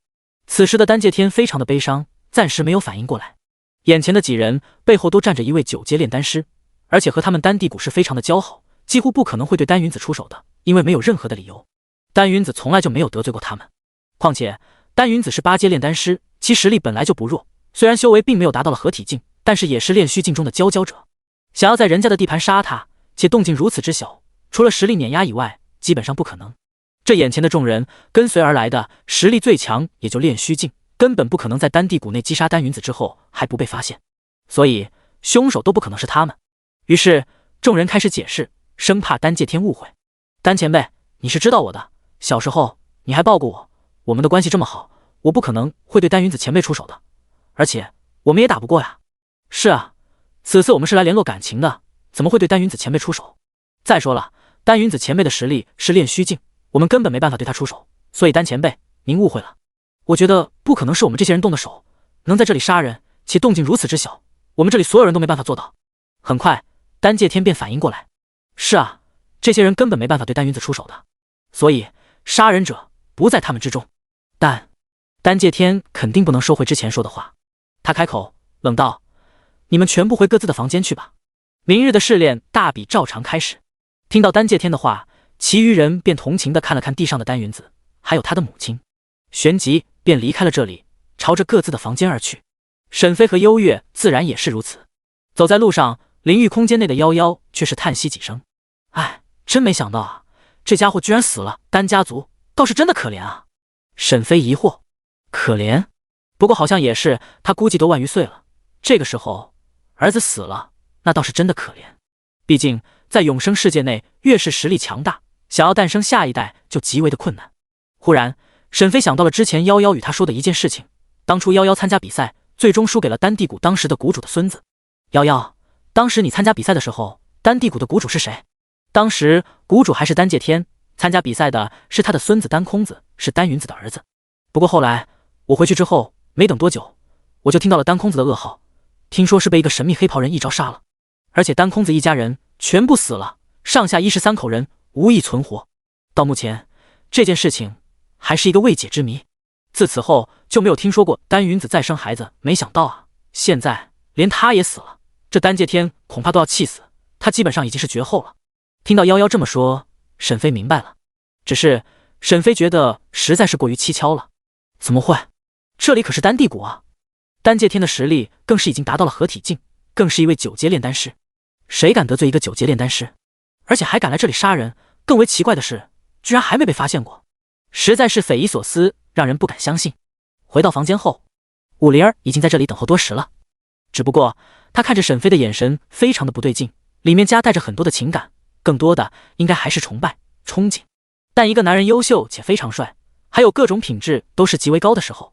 此时的丹界天非常的悲伤，暂时没有反应过来。眼前的几人背后都站着一位9阶炼丹师，而且和他们丹地谷是非常的交好，几乎不可能会对丹云子出手的，因为没有任何的理由。丹云子从来就没有得罪过他们，况且丹云子是8阶炼丹师，其实力本来就不弱，虽然修为并没有达到了合体境，但是也是炼虚境中的佼佼者。想要在人家的地盘杀他，且动静如此之小，除了实力碾压以外，基本上不可能。这眼前的众人跟随而来的实力最强也就炼虚境，根本不可能在丹地谷内击杀丹云子之后还不被发现，所以凶手都不可能是他们。于是众人开始解释，生怕丹界天误会。丹前辈，你是知道我的，小时候你还抱过我，我们的关系这么好，我不可能会对丹云子前辈出手的，而且我们也打不过呀。是啊，此次我们是来联络感情的，怎么会对丹云子前辈出手？再说了，丹云子前辈的实力是炼虚境，我们根本没办法对他出手，所以丹前辈您误会了。我觉得不可能是我们这些人动的手，能在这里杀人，且动静如此之小，我们这里所有人都没办法做到。很快，丹界天便反应过来，是啊，这些人根本没办法对丹云子出手的，所以杀人者不在他们之中。但丹界天肯定不能收回之前说的话，他开口冷道：你们全部回各自的房间去吧，明日的试炼大比照常开始。听到丹界天的话，其余人便同情地看了看地上的丹云子，还有他的母亲，旋即便离开了这里，朝着各自的房间而去。沈飞和幽月自然也是如此。走在路上，灵域空间内的夭夭却是叹息几声：哎，真没想到啊，这家伙居然死了，丹家族倒是真的可怜啊。沈飞疑惑：可怜？不过好像也是，他估计都万余岁了，这个时候儿子死了，那倒是真的可怜。毕竟在永生世界内，越是实力强大，想要诞生下一代就极为的困难。忽然，沈飞想到了之前夭夭与他说的一件事情，当初夭夭参加比赛，最终输给了丹地谷当时的谷主的孙子。夭夭，当时你参加比赛的时候，丹地谷的谷主是谁？当时谷主还是丹界天，参加比赛的是他的孙子丹空子，是丹云子的儿子。不过后来我回去之后，没等多久，我就听到了丹空子的噩耗，听说是被一个神秘黑袍人一招杀了，而且丹空子一家人全部死了，上下13口人无一存活。到目前，这件事情还是一个未解之谜。自此后就没有听说过丹云子再生孩子，没想到啊，现在连他也死了，这丹界天恐怕都要气死，他基本上已经是绝后了。听到夭夭这么说，沈飞明白了，只是沈飞觉得实在是过于蹊跷了。怎么会？这里可是丹地谷啊！丹界天的实力更是已经达到了合体境，更是一位9阶炼丹师。谁敢得罪一个9阶炼丹师？而且还敢来这里杀人？更为奇怪的是，居然还没被发现过，实在是匪夷所思，让人不敢相信。回到房间后，武灵儿已经在这里等候多时了。只不过他看着沈飞的眼神非常的不对劲，里面夹带着很多的情感，更多的应该还是崇拜、憧憬。但一个男人优秀且非常帅，还有各种品质都是极为高的时候，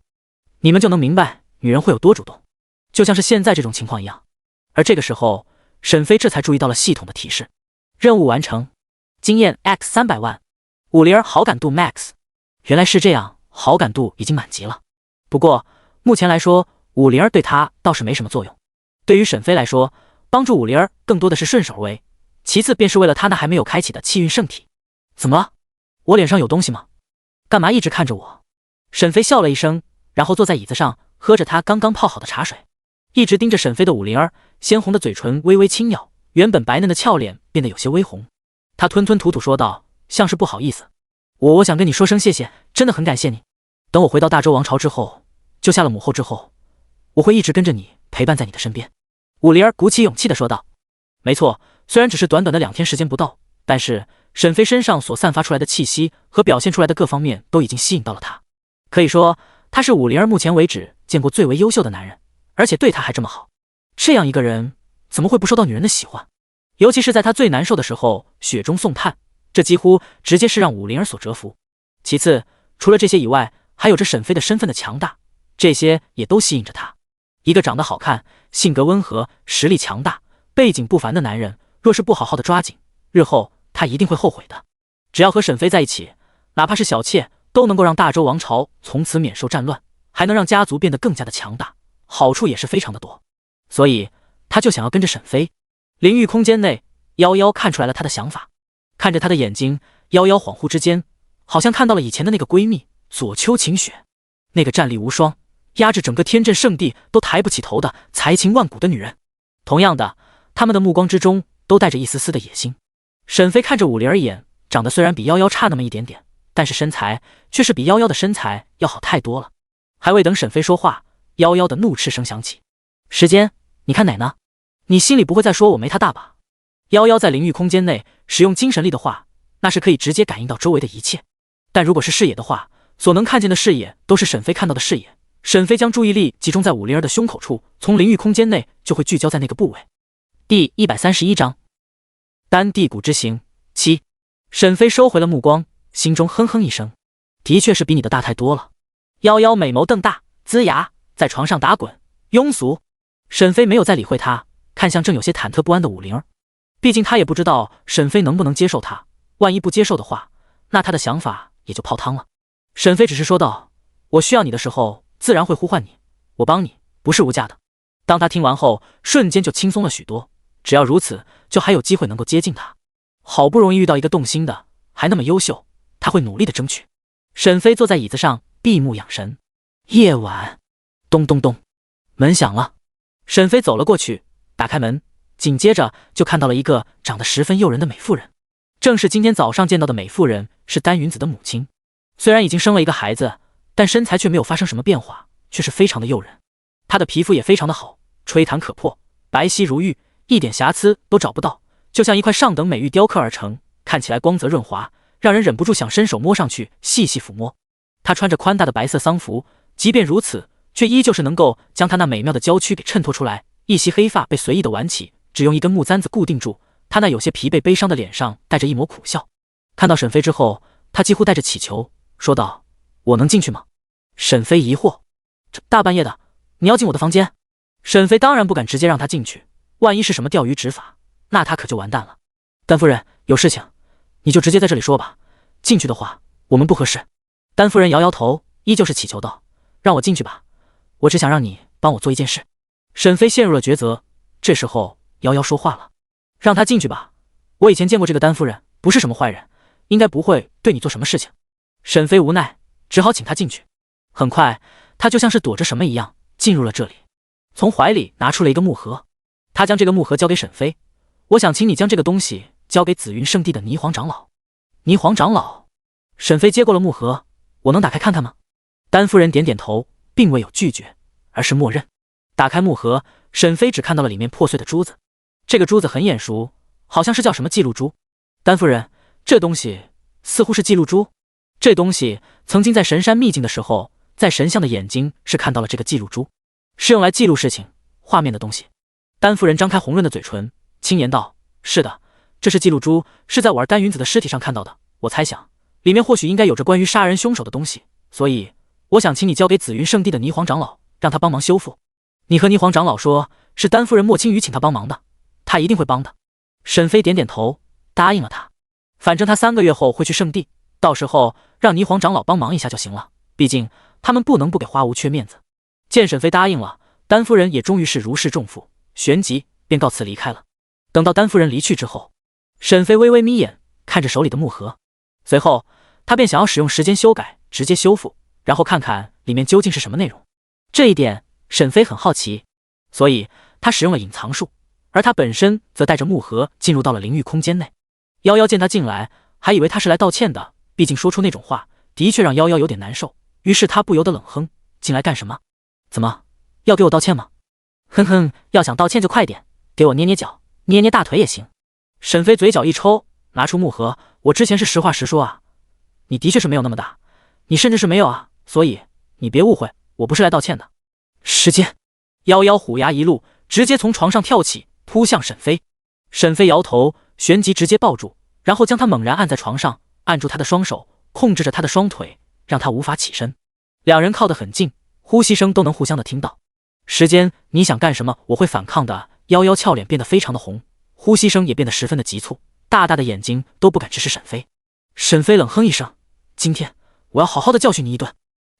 你们就能明白女人会有多主动，就像是现在这种情况一样。而这个时候，沈飞这才注意到了系统的提示：任务完成，经验 X 300万，武灵儿好感度 Max。原来是这样，好感度已经满级了。不过目前来说，武灵儿对他倒是没什么作用。对于沈飞来说，帮助武灵儿更多的是顺手而为，其次便是为了他那还没有开启的气运圣体。怎么了？我脸上有东西吗？干嘛一直看着我？沈飞笑了一声，然后坐在椅子上，喝着他刚刚泡好的茶水。一直盯着沈飞的武灵儿，鲜红的嘴唇微微轻咬，原本白嫩的俏脸变得有些微红。他吞吞吐吐说道，像是不好意思。我想跟你说声谢谢，真的很感谢你。等我回到大周王朝之后，救下了母后之后，我会一直跟着你，陪伴在你的身边。武灵儿鼓起勇气地说道。没错，虽然只是短短的2天时间不到，但是沈飞身上所散发出来的气息和表现出来的各方面都已经吸引到了他。可以说他是武灵儿目前为止见过最为优秀的男人，而且对他还这么好。这样一个人怎么会不受到女人的喜欢？尤其是在他最难受的时候雪中送炭，这几乎直接是让武灵儿所折服。其次，除了这些以外，还有着沈飞的身份的强大，这些也都吸引着他。一个长得好看、性格温和、实力强大、背景不凡的男人，若是不好好的抓紧，日后他一定会后悔的。只要和沈飞在一起，哪怕是小妾都能够让大周王朝从此免受战乱，还能让家族变得更加的强大，好处也是非常的多。所以他就想要跟着沈飞。灵域空间内，夭夭看出来了他的想法，看着他的眼睛，夭夭恍惚之间好像看到了以前的那个闺蜜左丘晴雪，那个战力无双，压制整个天震圣地都抬不起头的才情万古的女人。同样的，他们的目光之中都带着一丝丝的野心。沈飞看着武灵儿一眼，长得虽然比夭夭差那么一点点，但是身材却是比夭夭的身材要好太多了。还未等沈飞说话，夭夭的怒斥声响起：时间，你看哪呢？你心里不会再说我没他大吧？夭夭在灵域空间内使用精神力的话，那是可以直接感应到周围的一切，但如果是视野的话，所能看见的视野都是沈飞看到的视野。沈飞将注意力集中在武灵儿的胸口处，从灵域空间内就会聚焦在那个部位。第131章丹地谷之行7。沈飞收回了目光，心中哼哼一声，的确是比你的大太多了。夭夭美眸瞪大，龇牙在床上打滚，庸俗。沈飞没有再理会他，看向正有些忐忑不安的武灵儿。毕竟他也不知道沈飞能不能接受他，万一不接受的话，那他的想法也就泡汤了。沈飞只是说道：我需要你的时候自然会呼唤你，我帮你不是无价的。当他听完后，瞬间就轻松了许多，只要如此，就还有机会能够接近他。好不容易遇到一个动心的，还那么优秀，他会努力的争取。沈飞坐在椅子上闭目养神。夜晚，咚咚咚，门响了。沈飞走了过去，打开门，紧接着就看到了一个长得十分诱人的美妇人。正是今天早上见到的美妇人，是丹云子的母亲。虽然已经生了一个孩子，但身材却没有发生什么变化，却是非常的诱人。她的皮肤也非常的好，吹弹可破，白皙如玉，一点瑕疵都找不到，就像一块上等美玉雕刻而成，看起来光泽润滑，让人忍不住想伸手摸上去细细抚摸。她穿着宽大的白色丧服，即便如此，却依旧是能够将她那美妙的娇躯给衬托出来。一袭黑发被随意的挽起，只用一根木簪子固定住，他那有些疲惫悲伤的脸上带着一抹苦笑。看到沈飞之后，他几乎带着乞求说道：“我能进去吗？”沈飞疑惑：“这大半夜的，你要进我的房间？”沈飞当然不敢直接让他进去，万一是什么钓鱼执法，那他可就完蛋了。丹夫人，有事情你就直接在这里说吧，进去的话我们不合适。丹夫人摇摇头，依旧是乞求道：“让我进去吧，我只想让你帮我做一件事。”沈飞陷入了抉择，这时候瑶瑶说话了：“让他进去吧，我以前见过这个丹夫人，不是什么坏人，应该不会对你做什么事情。”沈飞无奈，只好请他进去。很快，他就像是躲着什么一样进入了这里，从怀里拿出了一个木盒。他将这个木盒交给沈飞：“我想请你将这个东西交给紫云圣地的霓凰长老。”霓凰长老？沈飞接过了木盒：“我能打开看看吗？”丹夫人点点头，并未有拒绝，而是默认。打开木盒，沈飞只看到了里面破碎的珠子。这个珠子很眼熟，好像是叫什么记录珠。丹夫人，这东西似乎是记录珠。这东西曾经在神山秘境的时候，在神像的眼睛是看到了这个记录珠，是用来记录事情、画面的东西。丹夫人张开红润的嘴唇，轻言道：“是的，这是记录珠，是在我儿丹云子的尸体上看到的。我猜想，里面或许应该有着关于杀人凶手的东西，所以我想请你交给紫云圣地的霓凰长老，让他帮忙修复。你和霓凰长老说，是丹夫人莫青雨请他帮忙的，他一定会帮的。”沈飞点点头，答应了他。反正他3个月后会去圣地，到时候让霓凰长老帮忙一下就行了，毕竟他们不能不给花无缺面子。见沈飞答应了，丹夫人也终于是如释重负，旋即便告辞离开了。等到丹夫人离去之后，沈飞微微眯眼看着手里的木盒，随后他便想要使用时间修改，直接修复，然后看看里面究竟是什么内容。这一点沈飞很好奇，所以他使用了隐藏术，而他本身则带着木盒进入到了灵域空间内。夭夭见他进来，还以为他是来道歉的，毕竟说出那种话的确让夭夭有点难受，于是他不由得冷哼：“进来干什么？怎么要给我道歉吗？哼哼，要想道歉就快点，给我捏捏脚，捏捏大腿也行。”沈飞嘴角一抽，拿出木盒：“我之前是实话实说啊，你的确是没有那么大，你甚至是没有啊，所以你别误会，我不是来道歉的。”时间，夭夭虎牙一露，直接从床上跳起，扑向沈飞。沈飞摇头，旋即直接抱住，然后将他猛然按在床上，按住他的双手，控制着他的双腿，让他无法起身。两人靠得很近，呼吸声都能互相的听到。时间，你想干什么？我会反抗的。夭夭俏脸变得非常的红，呼吸声也变得十分的急促，大大的眼睛都不敢直视沈飞。沈飞冷哼一声：“今天我要好好的教训你一顿。”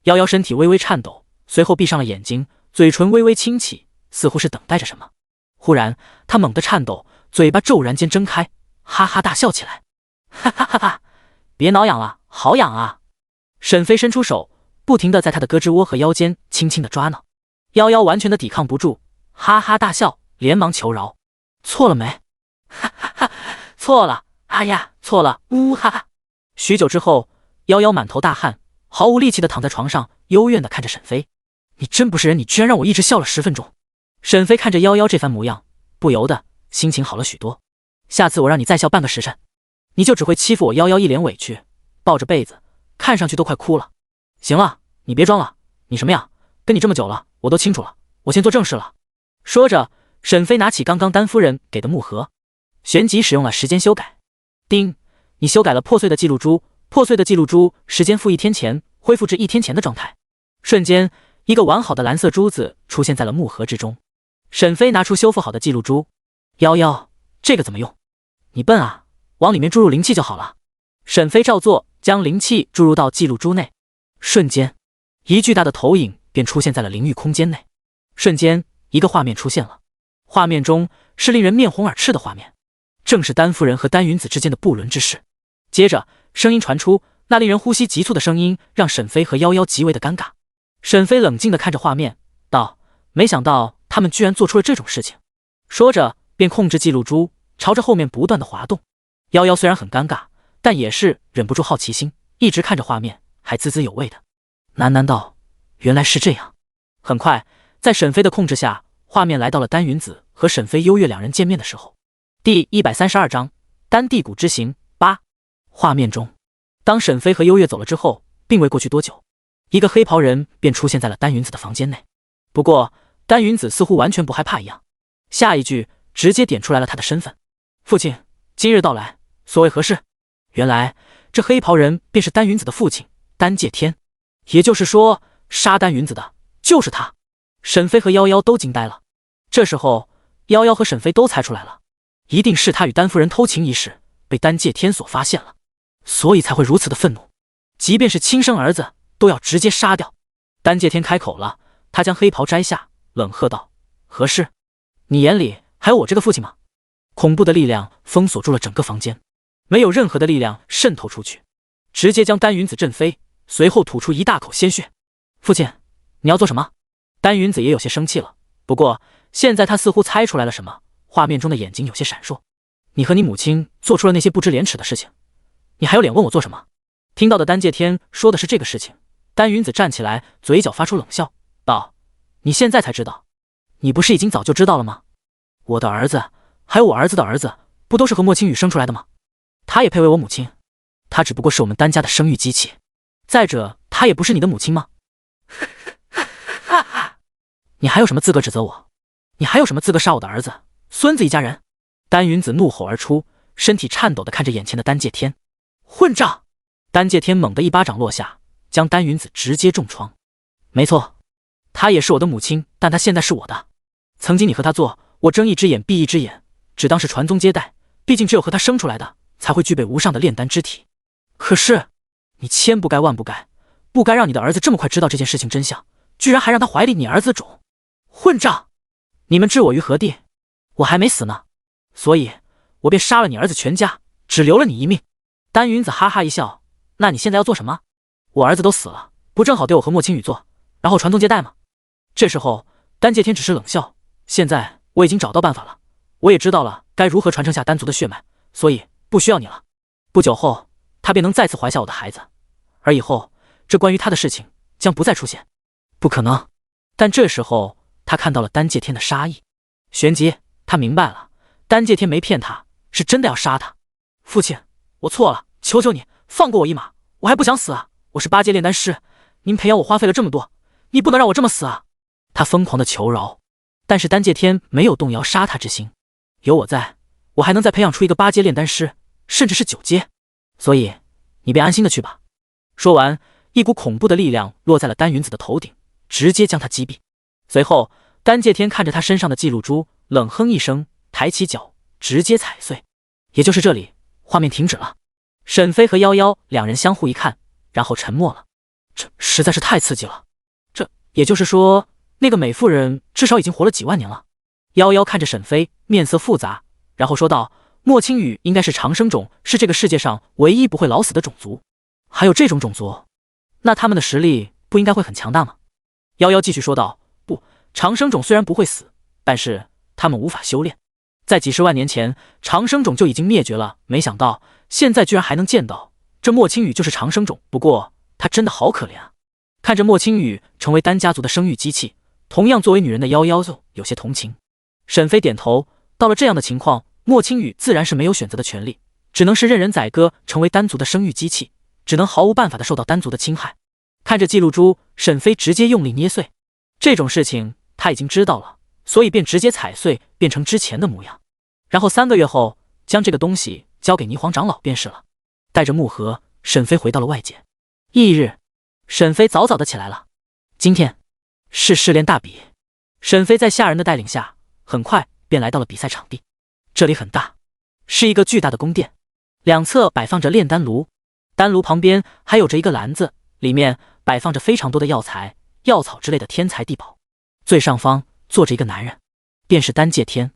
夭夭身体微微颤抖，随后闭上了眼睛，嘴唇微微轻启，似乎是等待着什么。忽然，他猛地颤抖，嘴巴骤然间睁开，哈哈大笑起来：“哈哈哈哈！别挠痒了，好痒啊！”沈飞伸出手，不停地在他的胳肢窝和腰间轻轻地抓挠。夭夭完全的抵抗不住，哈哈大笑，连忙求饶：“错了没？”“哈哈哈，错了！哎呀，错了！”呜哈哈。许久之后，夭夭满头大汗，毫无力气地躺在床上，幽怨地看着沈飞：“你真不是人，你居然让我一直笑了10分钟。”沈飞看着夭夭这番模样，不由得心情好了许多。下次我让你再笑半个时辰，你就只会欺负我。夭夭一脸委屈，抱着被子，看上去都快哭了。行了，你别装了，你什么样？跟你这么久了，我都清楚了，我先做正事了。说着，沈飞拿起刚刚丹夫人给的木盒，旋即使用了时间修改。叮，你修改了破碎的记录珠，破碎的记录珠时间负1天前恢复至1天前的状态。瞬间，一个完好的蓝色珠子出现在了木盒之中。沈飞拿出修复好的记录珠：“夭夭，这个怎么用？你笨啊，往里面注入灵气就好了。”沈飞照做，将灵气注入到记录珠内。瞬间，一巨大的投影便出现在了灵域空间内。瞬间，一个画面出现了，画面中是令人面红耳赤的画面，正是丹夫人和丹云子之间的不伦之事。接着，声音传出，那令人呼吸急促的声音让沈飞和夭夭极为的尴尬。沈飞冷静地看着画面，道：“没想到他们居然做出了这种事情。”说着便控制记录珠朝着后面不断的滑动。夭夭虽然很尴尬，但也是忍不住好奇心，一直看着画面，还滋滋有味的喃喃道：“原来是这样。”很快，在沈飞的控制下，画面来到了丹云子和沈飞优越两人见面的时候。第132章丹地谷之行8。画面中，当沈飞和优越走了之后，并未过去多久，一个黑袍人便出现在了丹云子的房间内。不过丹云子似乎完全不害怕一样，下一句直接点出来了他的身份：父亲，今日到来，所谓何事？原来这黑袍人便是丹云子的父亲丹介天，也就是说，杀丹云子的就是他。沈飞和夭夭都惊呆了。这时候，夭夭和沈飞都猜出来了，一定是他与丹夫人偷情一事被丹介天所发现了，所以才会如此的愤怒，即便是亲生儿子都要直接杀掉。丹介天开口了，他将黑袍摘下，冷喝道：“何事？你眼里还有我这个父亲吗？”恐怖的力量封锁住了整个房间，没有任何的力量渗透出去，直接将丹云子震飞，随后吐出一大口鲜血。父亲，你要做什么？丹云子也有些生气了，不过现在他似乎猜出来了什么，画面中的眼睛有些闪烁。你和你母亲做出了那些不知廉耻的事情，你还有脸问我做什么？听到的丹介天说的是这个事情，丹云子站起来，嘴角发出冷笑，道：“你现在才知道？你不是已经早就知道了吗？我的儿子，还有我儿子的儿子，不都是和莫青雨生出来的吗？他也配为我母亲？他只不过是我们丹家的生育机器。再者，他也不是你的母亲吗？你还有什么资格指责我？你还有什么资格杀我的儿子、孙子一家人？”丹云子怒吼而出，身体颤抖地看着眼前的丹介天。混账！丹介天猛地一巴掌落下，将丹云子直接重创。没错，她也是我的母亲，但她现在是我的。曾经你和她做，我睁一只眼闭一只眼，只当是传宗接代，毕竟只有和她生出来的才会具备无上的炼丹之体。可是你千不该万不该，不该让你的儿子这么快知道这件事情真相，居然还让他怀里你儿子的种。混账！你们置我于何地？我还没死呢，所以我便杀了你儿子全家，只留了你一命。丹云子哈哈一笑，那你现在要做什么？我儿子都死了，不正好对我和莫青雨做，然后传宗接代吗？这时候丹介天只是冷笑，现在我已经找到办法了，我也知道了该如何传承下丹族的血脉，所以不需要你了。不久后他便能再次怀下我的孩子，而以后这关于他的事情将不再出现。不可能！但这时候他看到了丹介天的杀意，旋即他明白了，丹介天没骗他，是真的要杀他。父亲，我错了，求求你放过我一马，我还不想死啊！我是8阶炼丹师，您培养我花费了这么多，你不能让我这么死啊！他疯狂的求饶，但是丹介天没有动摇杀他之心，有我在，我还能再培养出一个8阶炼丹师，甚至是9阶，所以你便安心的去吧。说完，一股恐怖的力量落在了丹云子的头顶，直接将他击毙。随后丹介天看着他身上的记录珠，冷哼一声，抬起脚直接踩碎。也就是这里，画面停止了。沈飞和夭夭两人相互一看，然后沉默了。这实在是太刺激了。这也就是说，那个美妇人至少已经活了几万年了。夭夭看着沈飞，面色复杂，然后说道：“莫青雨应该是长生种，是这个世界上唯一不会老死的种族。还有这种种族，那他们的实力不应该会很强大吗？”夭夭继续说道：“不，长生种虽然不会死，但是他们无法修炼。在几十万年前，长生种就已经灭绝了，没想到现在居然还能见到。这莫青雨就是长生种，不过她真的好可怜啊！”看着莫青雨成为丹家族的生育机器，同样作为女人的夭夭就有些同情。沈飞点头，到了这样的情况，莫青雨自然是没有选择的权利，只能是任人宰割，成为丹族的生育机器，只能毫无办法的受到丹族的侵害。看着记录珠，沈飞直接用力捏碎。这种事情他已经知道了，所以便直接踩碎，变成之前的模样。然后3个月后，将这个东西交给霓凰长老便是了。带着木盒，沈飞回到了外界。翌日，沈飞早早的起来了。今天是试炼大比。沈飞在下人的带领下，很快便来到了比赛场地。这里很大，是一个巨大的宫殿，两侧摆放着炼丹炉，丹炉旁边还有着一个篮子，里面摆放着非常多的药材、药草之类的天材地宝。最上方坐着一个男人，便是丹介天，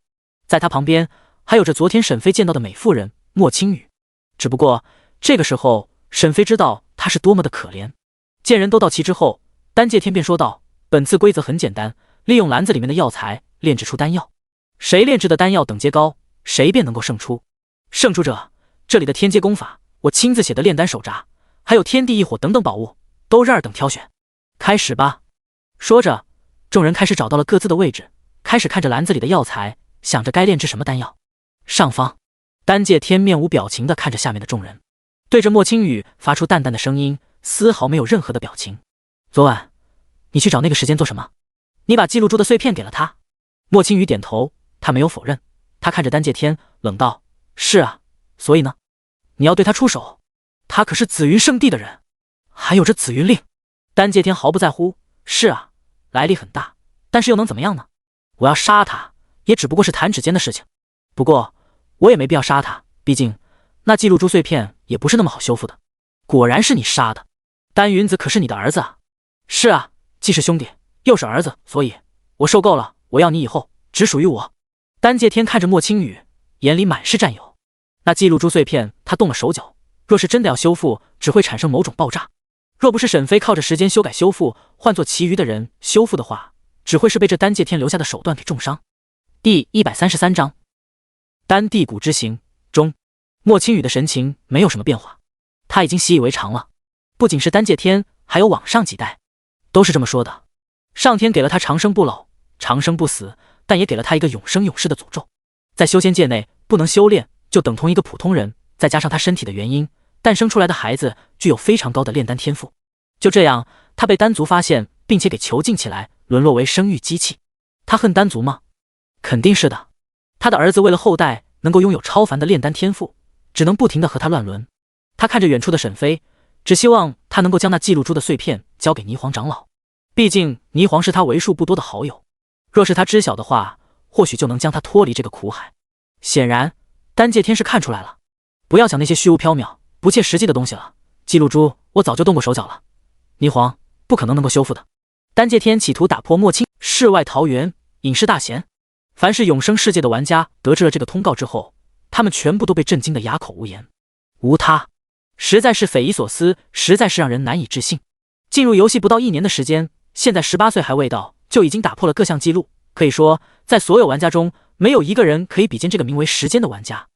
在他旁边还有着昨天沈飞见到的美妇人莫青雨。只不过这个时候，沈飞知道他是多么的可怜。见人都到齐之后，丹介天便说道：“本次规则很简单，利用篮子里面的药材炼制出丹药，谁炼制的丹药等阶高，谁便能够胜出。胜出者，这里的天阶功法，我亲自写的炼丹手札，还有天地异火等等宝物，都是2等挑选。开始吧。”说着，众人开始找到了各自的位置，开始看着篮子里的药材，想着该炼制什么丹药。上方，丹介天面无表情地看着下面的众人，对着莫青雨发出淡淡的声音，丝毫没有任何的表情。昨晚你去找那个时间做什么？你把记录珠的碎片给了他？莫青雨点头，他没有否认。他看着丹介天冷道：“是啊，所以呢？你要对他出手？他可是紫云圣地的人，还有着紫云令。丹界天毫不在乎。是啊，来历很大，但是又能怎么样呢？我要杀他，也只不过是弹指间的事情。不过，我也没必要杀他，毕竟那记录珠碎片也不是那么好修复的。果然是你杀的，丹云子可是你的儿子啊！是啊，既是兄弟，又是儿子，所以我受够了，我要你以后只属于我。丹界天看着莫青羽，眼里满是占有。那记录珠碎片，他动了手脚，若是真的要修复，只会产生某种爆炸。若不是沈飞靠着时间修改修复，换做其余的人修复的话，只会是被这丹界天留下的手段给重伤。第133章丹地谷之行中，莫青羽的神情没有什么变化，他已经习以为常了。不仅是丹界天，还有往上几代都是这么说的。上天给了他长生不老、长生不死，但也给了他一个永生永世的诅咒。在修仙界内，不能修炼就等同一个普通人，再加上他身体的原因，诞生出来的孩子具有非常高的炼丹天赋。就这样，他被丹族发现，并且给囚禁起来，沦落为生育机器。他恨丹族吗？肯定是的。他的儿子为了后代能够拥有超凡的炼丹天赋，只能不停地和他乱伦。他看着远处的沈飞，只希望他能够将那记录珠的碎片交给霓凰长老，毕竟霓凰是他为数不多的好友。若是他知晓的话，或许就能将他脱离这个苦海。显然，丹界天是看出来了。不要讲那些虚无缥缈、不切实际的东西了。记录珠我早就动过手脚了，霓凰不可能能够修复的。丹界天企图打破莫青世外桃源，隐世大贤。凡是永生世界的玩家得知了这个通告之后，他们全部都被震惊得哑口无言。无他，实在是匪夷所思，实在是让人难以置信。进入游戏不到1年的时间，现在18岁还未到，就已经打破了各项记录。可以说，在所有玩家中，没有一个人可以比肩这个名为时间的玩家。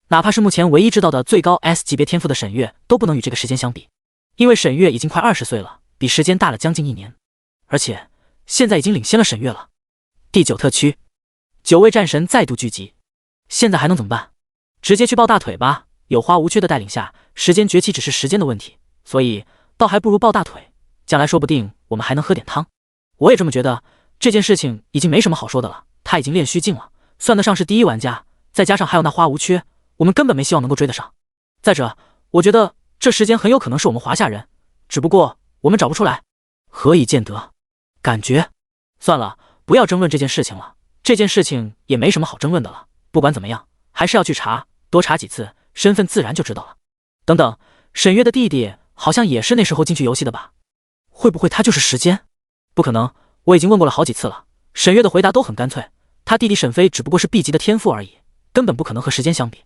哪怕是目前唯一知道的最高 S 级别天赋的沈月，都不能与这个时间相比。因为沈月已经快20岁了，比时间大了将近1年，而且现在已经领先了沈月了。第9特区，9位战神再度聚集，现在还能怎么办？直接去抱大腿吧。有花无缺的带领下，时间崛起只是时间的问题，所以倒还不如抱大腿，将来说不定我们还能喝点汤。我也这么觉得，这件事情已经没什么好说的了。他已经炼虚境了，算得上是第一玩家，再加上还有那花无缺，我们根本没希望能够追得上。再者，我觉得这时间很有可能是我们华夏人，只不过我们找不出来。何以见得？感觉算了，不要争论这件事情了。这件事情也没什么好争论的了。不管怎么样，还是要去查，多查几次，身份自然就知道了。等等，沈月的弟弟好像也是那时候进去游戏的吧？会不会他就是时间？不可能，我已经问过了好几次了。沈月的回答都很干脆，他弟弟沈飞只不过是 B 级的天赋而已，根本不可能和时间相比。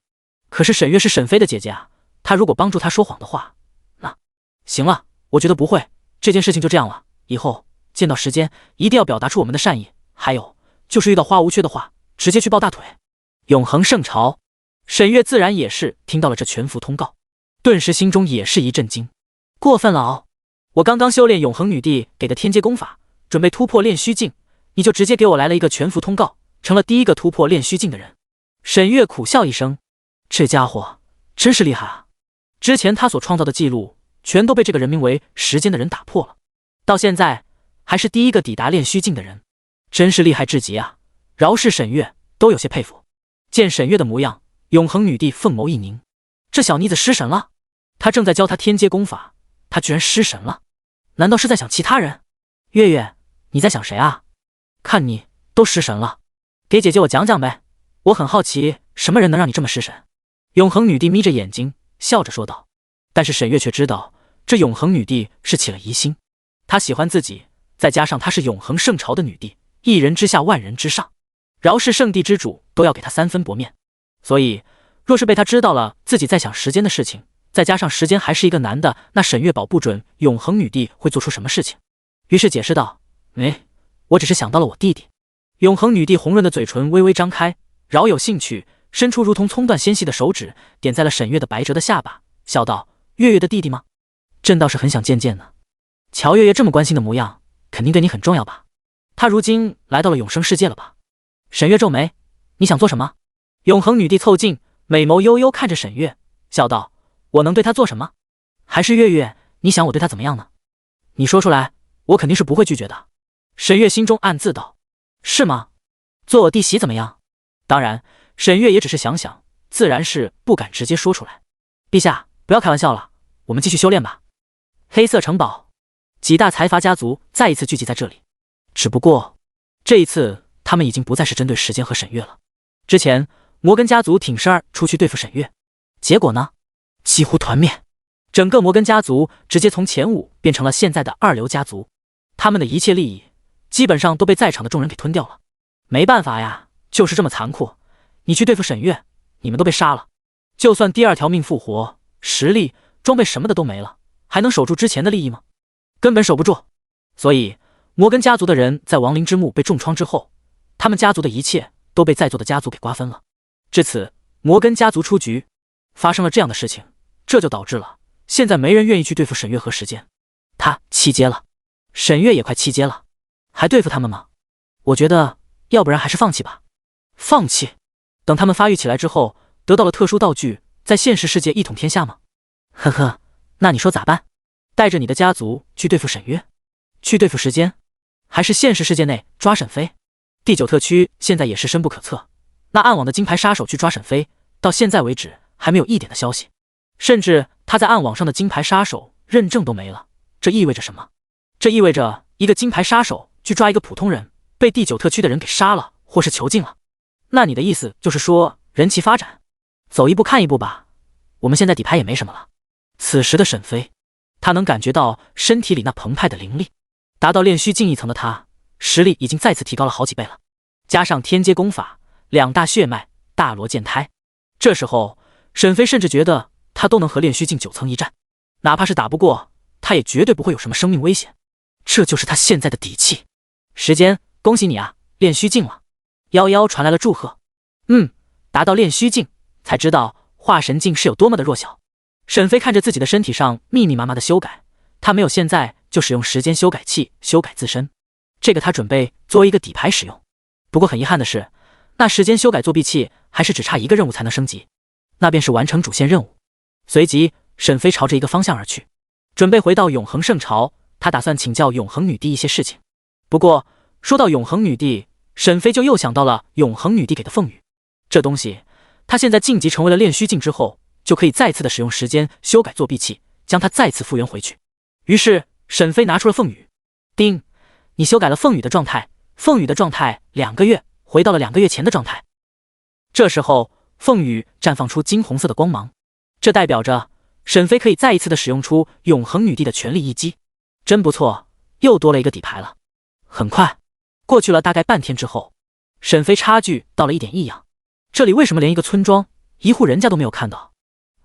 可是沈月是沈飞的姐姐啊，他如果帮助他说谎的话，那行了，我觉得不会，这件事情就这样了。以后见到时间一定要表达出我们的善意，还有就是遇到花无缺的话，直接去抱大腿。永恒圣朝，沈月自然也是听到了这全服通告，顿时心中也是一震惊。过分了哦！我刚刚修炼永恒女帝给的天阶功法，准备突破炼虚境，你就直接给我来了一个全服通告，成了第一个突破炼虚境的人。沈月苦笑一声，这家伙真是厉害啊！之前他所创造的记录，全都被这个人名为时间的人打破了，到现在还是第一个抵达炼虚境的人，真是厉害至极啊！饶是沈月都有些佩服。见沈月的模样，永恒女帝凤眸一凝，这小妮子失神了。她正在教她天阶功法，她居然失神了，难道是在想其他人？月月，你在想谁啊？看你都失神了，给姐姐我讲讲呗，我很好奇什么人能让你这么失神。永恒女帝眯着眼睛笑着说道。但是沈月却知道，这永恒女帝是起了疑心。她喜欢自己，再加上她是永恒圣朝的女帝，一人之下万人之上，饶是圣地之主都要给她3分薄面。所以若是被她知道了自己在想时间的事情，再加上时间还是一个男的，那沈月保不准永恒女帝会做出什么事情。于是解释道，我只是想到了我弟弟。永恒女帝红润的嘴唇微微张开，饶有兴趣，伸出如同葱断纤细的手指，点在了沈月的白折的下巴，笑道，月月的弟弟吗？朕倒是很想见见呢。乔月月这么关心的模样，肯定对你很重要吧？他如今来到了永生世界了吧？沈月皱眉，你想做什么？永恒女帝凑近，美眸悠悠看着沈月，笑道，我能对他做什么？还是月月，你想我对他怎么样呢？你说出来，我肯定是不会拒绝的。沈月心中暗自道，是吗？做我弟媳怎么样？当然，沈月也只是想想，自然是不敢直接说出来。陛下，不要开玩笑了，我们继续修炼吧。黑色城堡，几大财阀家族再一次聚集在这里，只不过这一次他们已经不再是针对时间和沈月了。之前摩根家族挺身而出去对付沈月，结果呢，几乎团灭。整个摩根家族直接从前5变成了现在的2流家族，他们的一切利益基本上都被在场的众人给吞掉了。没办法呀，就是这么残酷。你去对付沈月，你们都被杀了，就算第2条命复活，实力、装备什么的都没了，还能守住之前的利益吗？根本守不住。所以摩根家族的人在亡灵之墓被重创之后，他们家族的一切都被在座的家族给瓜分了。至此，摩根家族出局。发生了这样的事情，这就导致了现在没人愿意去对付沈月和时间。他7阶了，沈月也快7阶了，还对付他们吗？我觉得要不然还是放弃吧。放弃？等他们发育起来之后，得到了特殊道具，在现实世界一统天下吗？呵呵，那你说咋办？带着你的家族去对付沈月，去对付时间，还是现实世界内抓沈飞？第9特区现在也是深不可测，那暗网的金牌杀手去抓沈飞，到现在为止还没有一点的消息，甚至他在暗网上的金牌杀手认证都没了。这意味着什么？这意味着一个金牌杀手去抓一个普通人，被第9特区的人给杀了，或是囚禁了。那你的意思就是说，人气发展，走一步看一步吧。我们现在底牌也没什么了。此时的沈飞，他能感觉到身体里那澎湃的灵力，达到炼虚境1层的他，实力已经再次提高了好几倍了。加上天阶功法，2大血脉，大罗剑胎，这时候沈飞甚至觉得他都能和炼虚境9层一战，哪怕是打不过，他也绝对不会有什么生命危险。这就是他现在的底气。时间，恭喜你啊，炼虚境了。夭夭传来了祝贺。达到炼虚境，才知道化神境是有多么的弱小。沈飞看着自己的身体上密密麻麻的修改，他没有现在就使用时间修改器修改自身，这个他准备作为一个底牌使用。不过很遗憾的是，那时间修改作弊器还是只差一个任务才能升级，那便是完成主线任务。随即沈飞朝着一个方向而去，准备回到永恒圣朝，他打算请教永恒女帝一些事情。不过说到永恒女帝，沈飞就又想到了永恒女帝给的凤羽，这东西他现在晋级成为了炼虚境之后，就可以再次的使用时间修改作弊器，将它再次复原回去。于是沈飞拿出了凤羽，叮，你修改了凤羽的状态，凤羽的状态2个月回到了2个月前的状态。这时候凤羽绽放出金红色的光芒，这代表着沈飞可以再一次的使用出永恒女帝的全力一击。真不错，又多了一个底牌了。很快过去了大概半天之后，沈飞察觉到了一点异样，这里为什么连一个村庄一户人家都没有看到，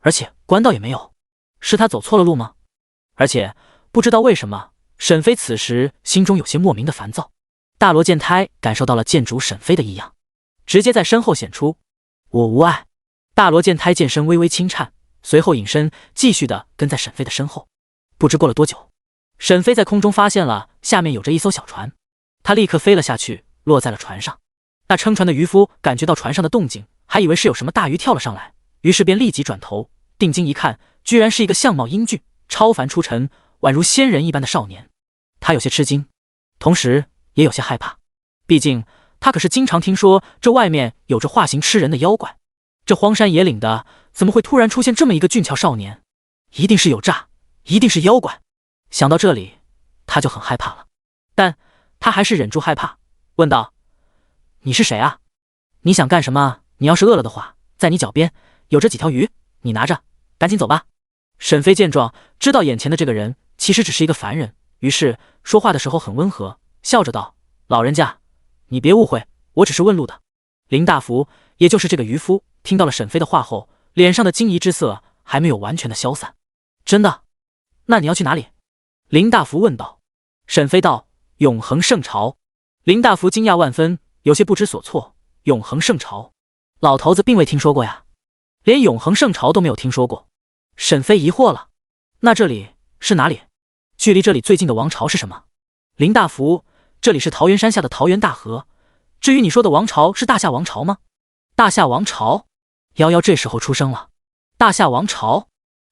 而且官道也没有？是他走错了路吗？而且不知道为什么，沈飞此时心中有些莫名的烦躁。大罗剑胎感受到了剑主沈飞的异样，直接在身后显出我无碍。大罗剑胎剑身微微轻颤，随后隐身继续的跟在沈飞的身后。不知过了多久，沈飞在空中发现了下面有着一艘小船，他立刻飞了下去，落在了船上。那撑船的渔夫感觉到船上的动静，还以为是有什么大鱼跳了上来，于是便立即转头定睛一看，居然是一个相貌英俊、超凡出尘、宛如仙人一般的少年。他有些吃惊，同时也有些害怕，毕竟他可是经常听说这外面有着化形吃人的妖怪，这荒山野岭的怎么会突然出现这么一个俊俏少年？一定是有诈，一定是妖怪。想到这里，他就很害怕了，但他还是忍住害怕，问道：你是谁啊？你想干什么？你要是饿了的话，在你脚边有这几条鱼，你拿着，赶紧走吧。沈飞见状，知道眼前的这个人其实只是一个凡人，于是说话的时候很温和，笑着道：老人家，你别误会，我只是问路的。林大福，也就是这个渔夫，听到了沈飞的话后，脸上的惊疑之色还没有完全的消散。真的？那你要去哪里？林大福问道。沈飞道：永恒圣朝。林大福惊讶万分，有些不知所措。永恒圣朝，老头子并未听说过呀，连永恒圣朝都没有听说过。沈飞疑惑了，那这里是哪里？距离这里最近的王朝是什么？林大福，这里是桃源山下的桃源大河。至于你说的王朝是大夏王朝吗？大夏王朝？夭夭这时候出声了。大夏王朝？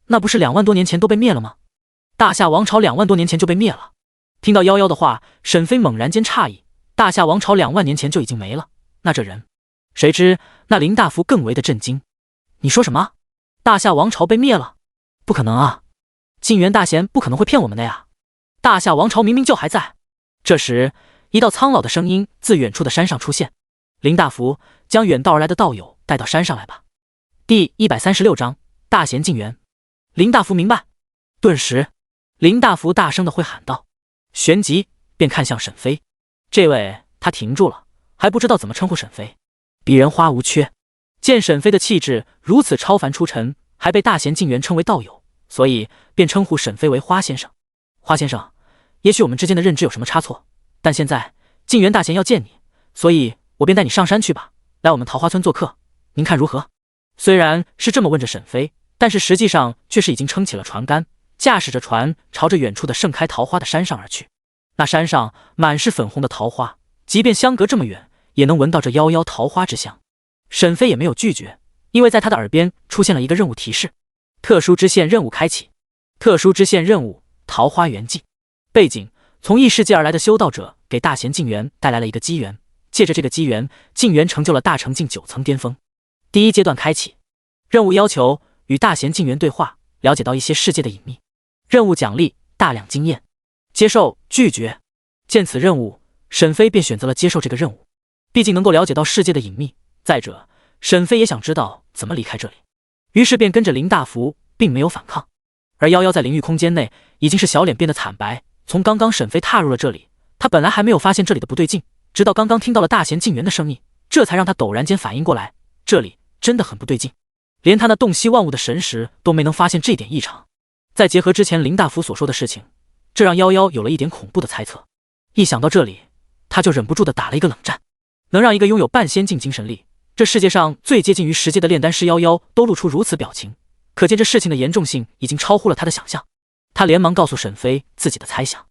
那不是2万多年前都被灭了吗？大夏王朝2万多年前就被灭了。听到夭夭的话，沈飞猛然间诧异，大夏王朝2万年前就已经没了，那这人？谁知那林大福更为的震惊。你说什么？大夏王朝被灭了？不可能啊！晋元大贤不可能会骗我们的呀！大夏王朝明明就还在。这时，一道苍老的声音自远处的山上出现：“林大福，将远道而来的道友带到山上来吧。”第136章大贤晋元。林大福明白。顿时，林大福大声的会喊道，旋即便看向沈飞。这位，他停住了，还不知道怎么称呼沈飞。鄙人花无缺。见沈飞的气质如此超凡出尘，还被大贤晋元称为道友，所以便称呼沈飞为花先生。花先生，也许我们之间的认知有什么差错，但现在晋元大贤要见你，所以我便带你上山去吧，来我们桃花村做客，您看如何？虽然是这么问着沈飞，但是实际上却是已经撑起了船杆，驾驶着船朝着远处的盛开桃花的山上而去。那山上满是粉红的桃花，即便相隔这么远，也能闻到这夭夭桃花之香。沈飞也没有拒绝，因为在他的耳边出现了一个任务提示：特殊支线任务开启。特殊支线任务：桃花源记。背景：从异世界而来的修道者给大贤晋元带来了一个机缘，借着这个机缘，晋元成就了大成境9层巅峰。第一阶段开启。任务要求与大贤晋元对话，了解到一些世界的隐秘。任务奖励大量经验。接受拒绝。见此任务，沈飞便选择了接受这个任务，毕竟能够了解到世界的隐秘。再者，沈飞也想知道怎么离开这里，于是便跟着林大福，并没有反抗。而夭夭在灵域空间内已经是小脸变得惨白。从刚刚沈飞踏入了这里，他本来还没有发现这里的不对劲，直到刚刚听到了大贤晋元的声音，这才让他陡然间反应过来，这里真的很不对劲。连他那洞悉万物的神识都没能发现这点异常。再结合之前林大福所说的事情，这让夭夭有了一点恐怖的猜测。一想到这里，他就忍不住地打了一个冷战。能让一个拥有半仙境精神力，这世界上最接近于10阶的炼丹师夭夭都露出如此表情，可见这事情的严重性已经超乎了他的想象。他连忙告诉沈飞自己的猜想：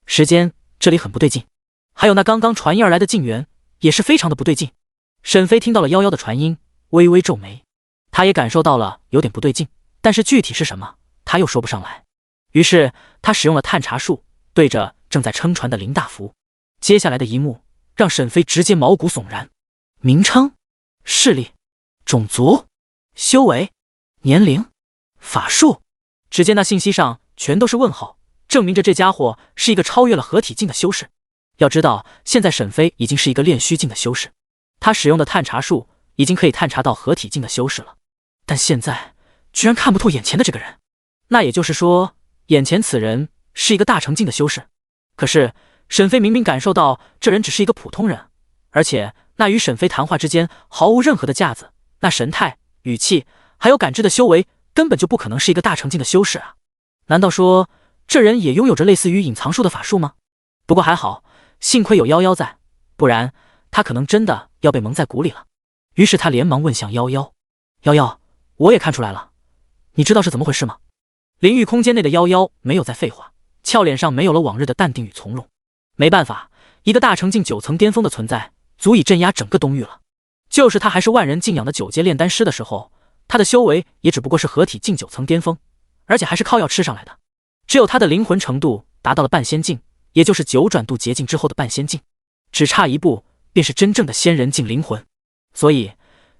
时间，这里很不对劲。还有那刚刚传音而来的晋元，也是非常的不对劲。沈飞听到了夭夭的传音，微微皱眉，他也感受到了有点不对劲，但是具体是什么，他又说不上来。于是他使用了探查术，对着正在撑船的林大福。接下来的一幕让沈飞直接毛骨悚然。名称、势力、种族、修为、年龄、法术，只见那信息上全都是问号，证明着这家伙是一个超越了合体境的修士。要知道，现在沈飞已经是一个炼虚境的修士，他使用的探查术已经可以探查到合体境的修士了，但现在居然看不透眼前的这个人。那也就是说，眼前此人是一个大成境的修士。可是沈飞明明感受到这人只是一个普通人，而且那与沈飞谈话之间毫无任何的架子，那神态、语气还有感知的修为根本就不可能是一个大成境的修士啊！难道说这人也拥有着类似于隐藏术的法术吗？不过还好，幸亏有夭夭在，不然他可能真的要被蒙在鼓里了。于是他连忙问向夭夭：夭夭，我也看出来了，你知道是怎么回事吗？灵域空间内的夭夭没有再废话，俏脸上没有了往日的淡定与从容。没办法，一个大成境9层巅峰的存在，足以镇压整个东域了。就是他还是万人敬仰的9阶炼丹师的时候，他的修为也只不过是合体境9层巅峰，而且还是靠药吃上来的。只有他的灵魂程度达到了半仙境，也就是9转度劫境之后的半仙境，只差一步便是真正的仙人境灵魂。所以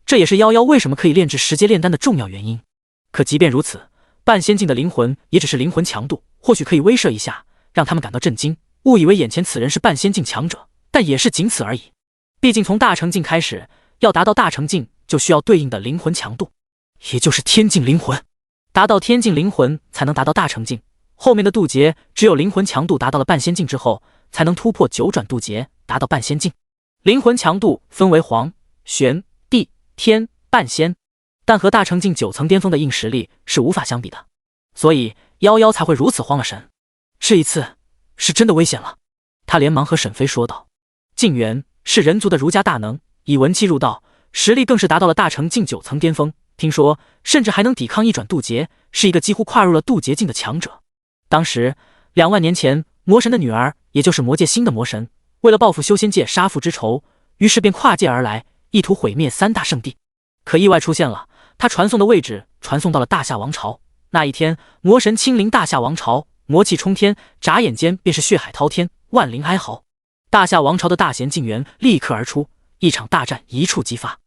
这也是夭夭为什么可以炼制10阶炼丹的重要原因。可即便如此，半仙境的灵魂也只是灵魂强度，或许可以威慑一下，让他们感到震惊，误以为眼前此人是半仙境强者，但也是仅此而已。毕竟从大成境开始，要达到大成境就需要对应的灵魂强度，也就是天境灵魂。达到天境灵魂才能达到大成境，后面的渡劫只有灵魂强度达到了半仙境之后，才能突破9转渡劫，达到半仙境。灵魂强度分为黄、玄、地、天、半仙，但和大成境9层巅峰的硬实力是无法相比的，所以夭夭才会如此慌了神。这一次是真的危险了，他连忙和沈飞说道：晋元是人族的儒家大能，以文气入道，实力更是达到了大成境9层巅峰，听说甚至还能抵抗1转渡劫，是一个几乎跨入了渡劫境的强者。当时2万年前，魔神的女儿，也就是魔界新的魔神，为了报复修仙界杀父之仇，于是便跨界而来，意图毁灭3大圣地。可意外出现了，他传送的位置传送到了大夏王朝。那一天，魔神亲临大夏王朝，魔气冲天，眨眼间便是血海滔天，万灵哀嚎。大夏王朝的大贤晋元立刻而出，一场大战一触即发。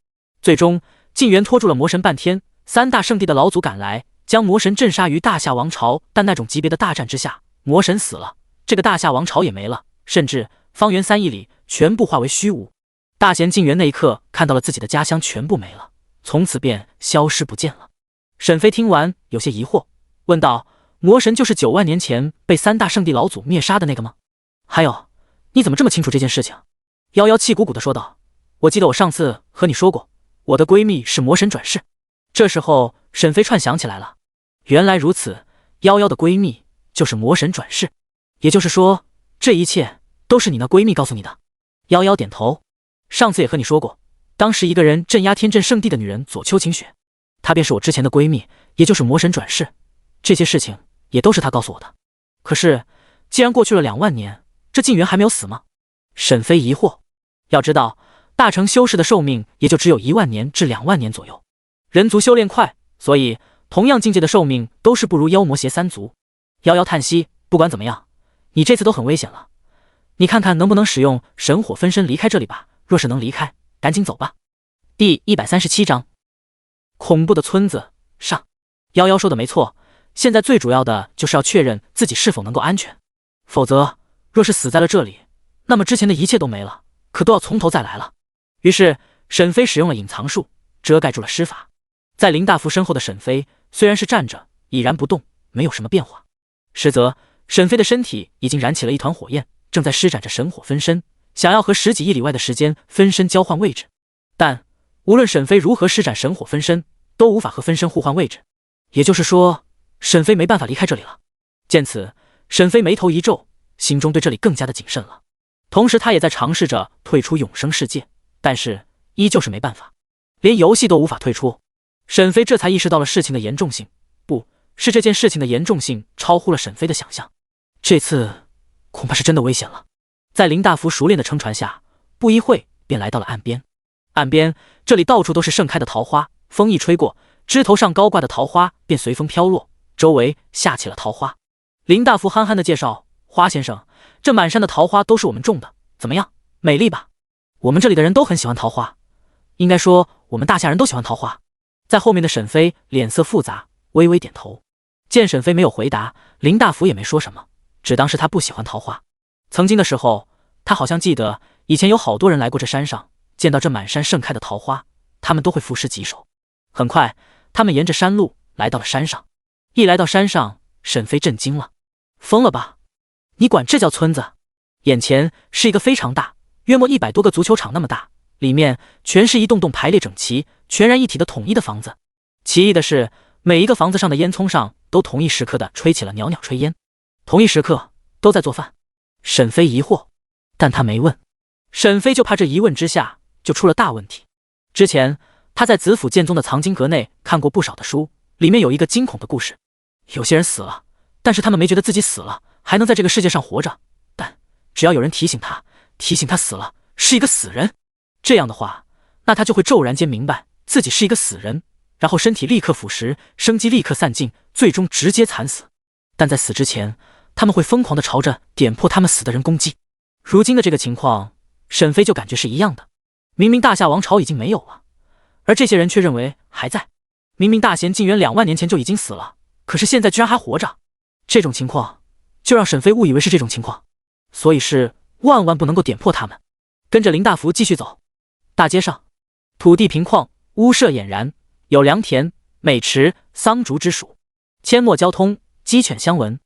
最终晋元拖住了魔神半天三大圣地的老祖赶来，将魔神镇杀于大夏王朝。但那种级别的大战之下，魔神死了，这个大夏王朝也没了，甚至方圆3亿里全部化为虚无。大贤进园那一刻看到了自己的家乡全部没了，从此便消失不见了。沈飞听完有些疑惑，问道：魔神就是9万年前被三大圣地老祖灭杀的那个吗？还有，你怎么这么清楚这件事情？夭夭气鼓鼓地说道：我记得我上次和你说过，我的闺蜜是魔神转世。这时候沈飞串想起来了，原来如此，夭夭的闺蜜就是魔神转世，也就是说这一切都是你那闺蜜告诉你的。夭夭点头，上次也和你说过，当时一个人镇压天震圣地的女人左丘晴雪，她便是我之前的闺蜜，也就是魔神转世，这些事情也都是她告诉我的。可是既然过去了2万年，这静元还没有死吗？沈飞疑惑，要知道大成修士的寿命也就只有1万年至2万年左右，人族修炼快，所以同样境界的寿命都是不如妖魔邪三族。夭夭叹息，不管怎么样，你这次都很危险了，你看看能不能使用神火分身离开这里吧，若是能离开，赶紧走吧。第137章，恐怖的村子上。夭夭说的没错，现在最主要的就是要确认自己是否能够安全，否则若是死在了这里，那么之前的一切都没了，可都要从头再来了。于是沈飞使用了隐藏术，遮盖住了施法。在林大福身后的沈飞虽然是站着已然不动，没有什么变化，实则沈飞的身体已经燃起了一团火焰，正在施展着神火分身，想要和10几亿里外的时间分身交换位置。但无论沈飞如何施展神火分身，都无法和分身互换位置，也就是说沈飞没办法离开这里了。见此，沈飞眉头一皱，心中对这里更加的谨慎了。同时他也在尝试着退出永生世界，但是依旧是没办法，连游戏都无法退出。沈飞这才意识到了事情的严重性，不是这件事情的严重性超乎了沈飞的想象，这次恐怕是真的危险了。在林大福熟练的撑船下，不一会便来到了岸边。岸边这里到处都是盛开的桃花，风一吹过，枝头上高挂的桃花便随风飘落，周围下起了桃花。林大福憨憨地介绍：花先生，这满山的桃花都是我们种的，怎么样，美丽吧？我们这里的人都很喜欢桃花，应该说我们大夏人都喜欢桃花。在后面的沈飞脸色复杂，微微点头。见沈飞没有回答，林大福也没说什么，只当是他不喜欢桃花。曾经的时候，他好像记得以前有好多人来过这山上，见到这满山盛开的桃花，他们都会伏尸棘手。很快他们沿着山路来到了山上。一来到山上，沈飞震惊了，疯了吧？你管这叫村子？眼前是一个非常大，约莫100多个足球场那么大，里面全是一栋栋排列整齐、全然一体的统一的房子。奇异的是，每一个房子上的烟囱上都同一时刻的吹起了袅袅炊烟，同一时刻都在做饭。沈飞疑惑，但他没问。沈飞就怕这一问之下就出了大问题。之前他在子府剑宗的藏经阁内看过不少的书，里面有一个惊恐的故事，有些人死了，但是他们没觉得自己死了还能在这个世界上活着，但只要有人提醒他死了，是一个死人，这样的话，那他就会骤然间明白自己是一个死人，然后身体立刻腐蚀，生机立刻散尽，最终直接惨死。但在死之前，他们会疯狂地朝着点破他们死的人攻击。如今的这个情况，沈飞就感觉是一样的。明明大夏王朝已经没有了，而这些人却认为还在。明明大贤进元2万年前就已经死了，可是现在居然还活着。这种情况就让沈飞误以为是这种情况，所以是万万不能够点破他们。跟着林大福继续走。大街上土地平旷，屋舍俨然，有良田、美池、桑竹之属，阡陌交通，鸡犬相闻，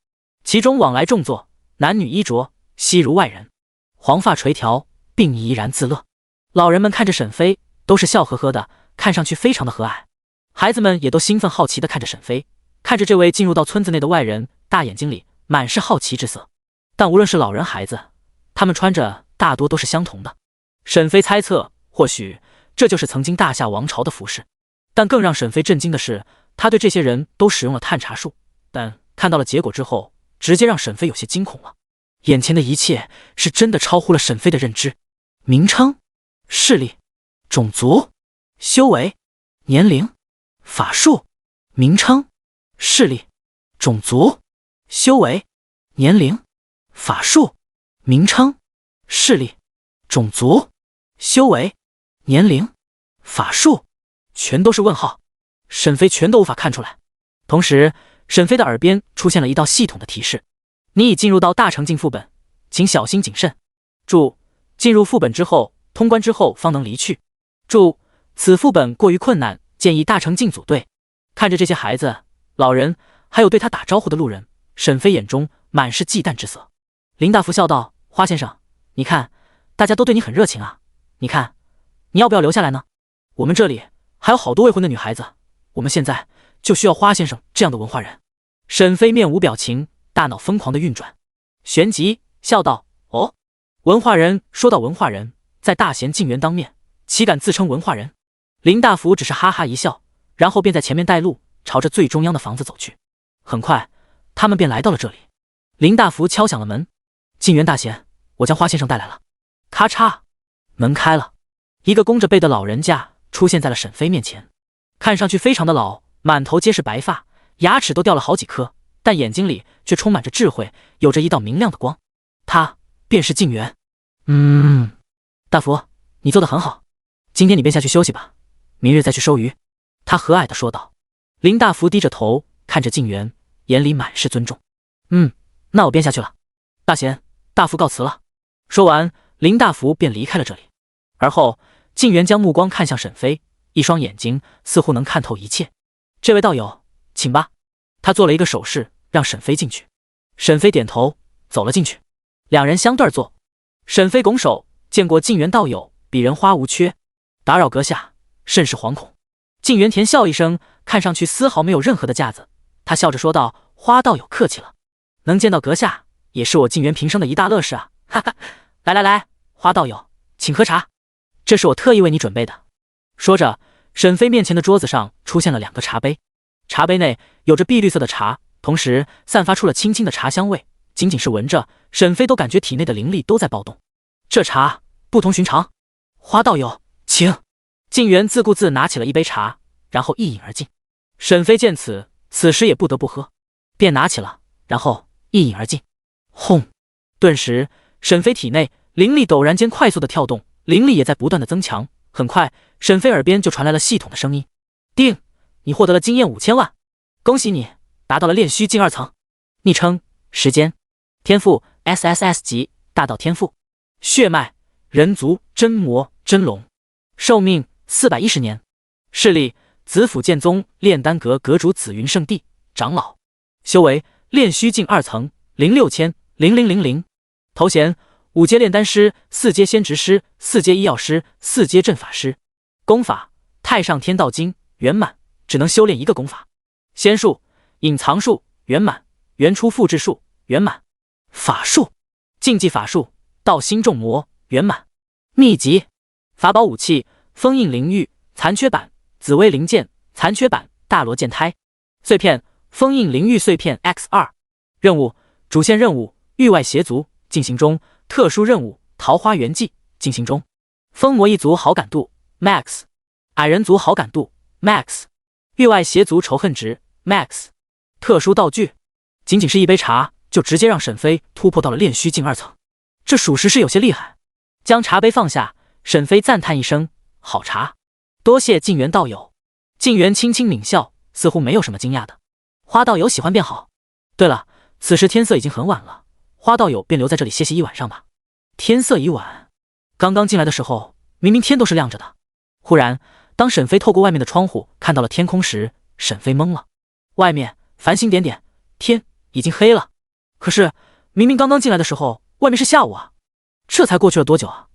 其中往来种作，男女衣着，悉如外人，黄发垂髫，并怡然自乐。老人们看着沈飞都是笑呵呵的，看上去非常的和蔼。孩子们也都兴奋好奇的看着沈飞，看着这位进入到村子内的外人，大眼睛里满是好奇之色。但无论是老人孩子，他们穿着大多都是相同的。沈飞猜测，或许这就是曾经大夏王朝的服饰。但更让沈飞震惊的是，他对这些人都使用了探查术，但看到了结果之后，直接让沈飞有些惊恐了。眼前的一切是真的超乎了沈飞的认知。名称、势力、种族、修为、年龄、法术。名称、势力、种族、修为、年龄、法术。名称、势力、种族、修为、年龄、法术，全都是问号。沈飞全都无法看出来。同时，沈飞的耳边出现了一道系统的提示：你已进入到大城境副本，请小心谨慎。注：进入副本之后，通关之后方能离去。注：此副本过于困难，建议大城境组队。看着这些孩子、老人，还有对他打招呼的路人，沈飞眼中满是忌惮之色。林大福笑道：花先生，你看，大家都对你很热情啊，你看，你要不要留下来呢？我们这里还有好多未婚的女孩子，我们现在就需要花先生这样的文化人。沈飞面无表情，大脑疯狂的运转，旋即笑道：哦，文化人。说到文化人，在大贤静园当面，岂敢自称文化人？林大福只是哈哈一笑，然后便在前面带路，朝着最中央的房子走去。很快，他们便来到了这里。林大福敲响了门：静园大贤，我将花先生带来了。咔嚓，门开了，一个弓着背的老人家出现在了沈飞面前，看上去非常的老，满头皆是白发，牙齿都掉了好几颗，但眼睛里却充满着智慧，有着一道明亮的光。他便是静园。大福，你做得很好，今天你便下去休息吧，明日再去收鱼。他和蔼地说道。林大福低着头看着静园，眼里满是尊重。那我便下去了。大贤，大福告辞了。说完，林大福便离开了这里。而后，静园将目光看向沈飞，一双眼睛似乎能看透一切。这位道友，请吧。他做了一个手势，让沈飞进去。沈飞点头，走了进去。两人相对而坐。沈飞拱手，见过静园道友，鄙人花无缺，打扰阁下，甚是惶恐。静园甜笑一声，看上去丝毫没有任何的架子。他笑着说道：花道友客气了，能见到阁下，也是我静园平生的一大乐事啊！哈哈，来，花道友，请喝茶，这是我特意为你准备的。说着，沈飞面前的桌子上出现了2个茶杯，茶杯内有着碧绿色的茶，同时散发出了轻轻的茶香味，仅仅是闻着，沈飞都感觉体内的灵力都在暴动。这茶不同寻常，花道友，请。静园自顾自拿起了一杯茶，然后一饮而尽。沈飞见此，此时也不得不喝，便拿起了，然后一饮而尽。轰！顿时，沈飞体内灵力陡然间快速的跳动，灵力也在不断的增强。很快，沈飞耳边就传来了系统的声音：定，你获得了经验5000万，恭喜你达到了炼虚境2层。昵称：时间，天赋 SSS 级大道天赋，血脉人族真魔真龙，寿命410年，势力紫府剑宗炼丹阁阁主紫云圣地长老，修为炼虚境2层060000000，头衔5阶炼丹师、4阶仙职师、4阶医药师、4阶阵法师，功法太上天道经圆满，只能修炼一个功法。仙术隐藏术圆满，原初复制术圆满，法术禁忌法术道心重魔圆满，秘籍法宝武器封印灵玉残缺版、紫薇灵剑残缺版、大罗剑胎碎片封印灵玉碎片 X2。 任务主线任务域外邪族进行中，特殊任务桃花源记进行中，风魔一族好感度 MAX， 矮人族好感度 MAX， 域外邪族仇恨值 MAX。 特殊道具仅仅是一杯茶，就直接让沈飞突破到了炼虚境2层，这属实是有些厉害。将茶杯放下，沈飞赞叹一声：好茶，多谢静园道友。静园轻轻抿笑，似乎没有什么惊讶的。花道友喜欢便好。对了，此时天色已经很晚了，花道友便留在这里歇息一晚上吧。天色已晚，刚刚进来的时候明明天都是亮着的。忽然，当沈飞透过外面的窗户看到了天空时，沈飞懵了。外面繁星点点，天已经黑了，可是明明刚刚进来的时候外面是下午啊，这才过去了多久啊？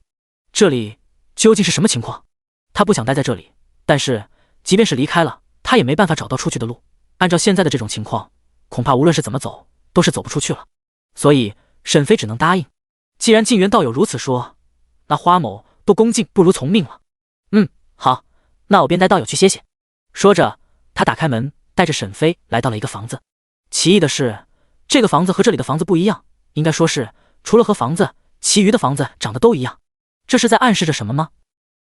这里究竟是什么情况？他不想待在这里，但是即便是离开了，他也没办法找到出去的路。按照现在的这种情况，恐怕无论是怎么走都是走不出去了。所以沈飞只能答应。既然静园道友如此说，那花某都恭敬不如从命了。好，那我便带道友去歇歇。说着，他打开门，带着沈飞来到了一个房子。奇异的是，这个房子和这里的房子不一样，应该说是除了和房子，其余的房子长得都一样。这是在暗示着什么吗？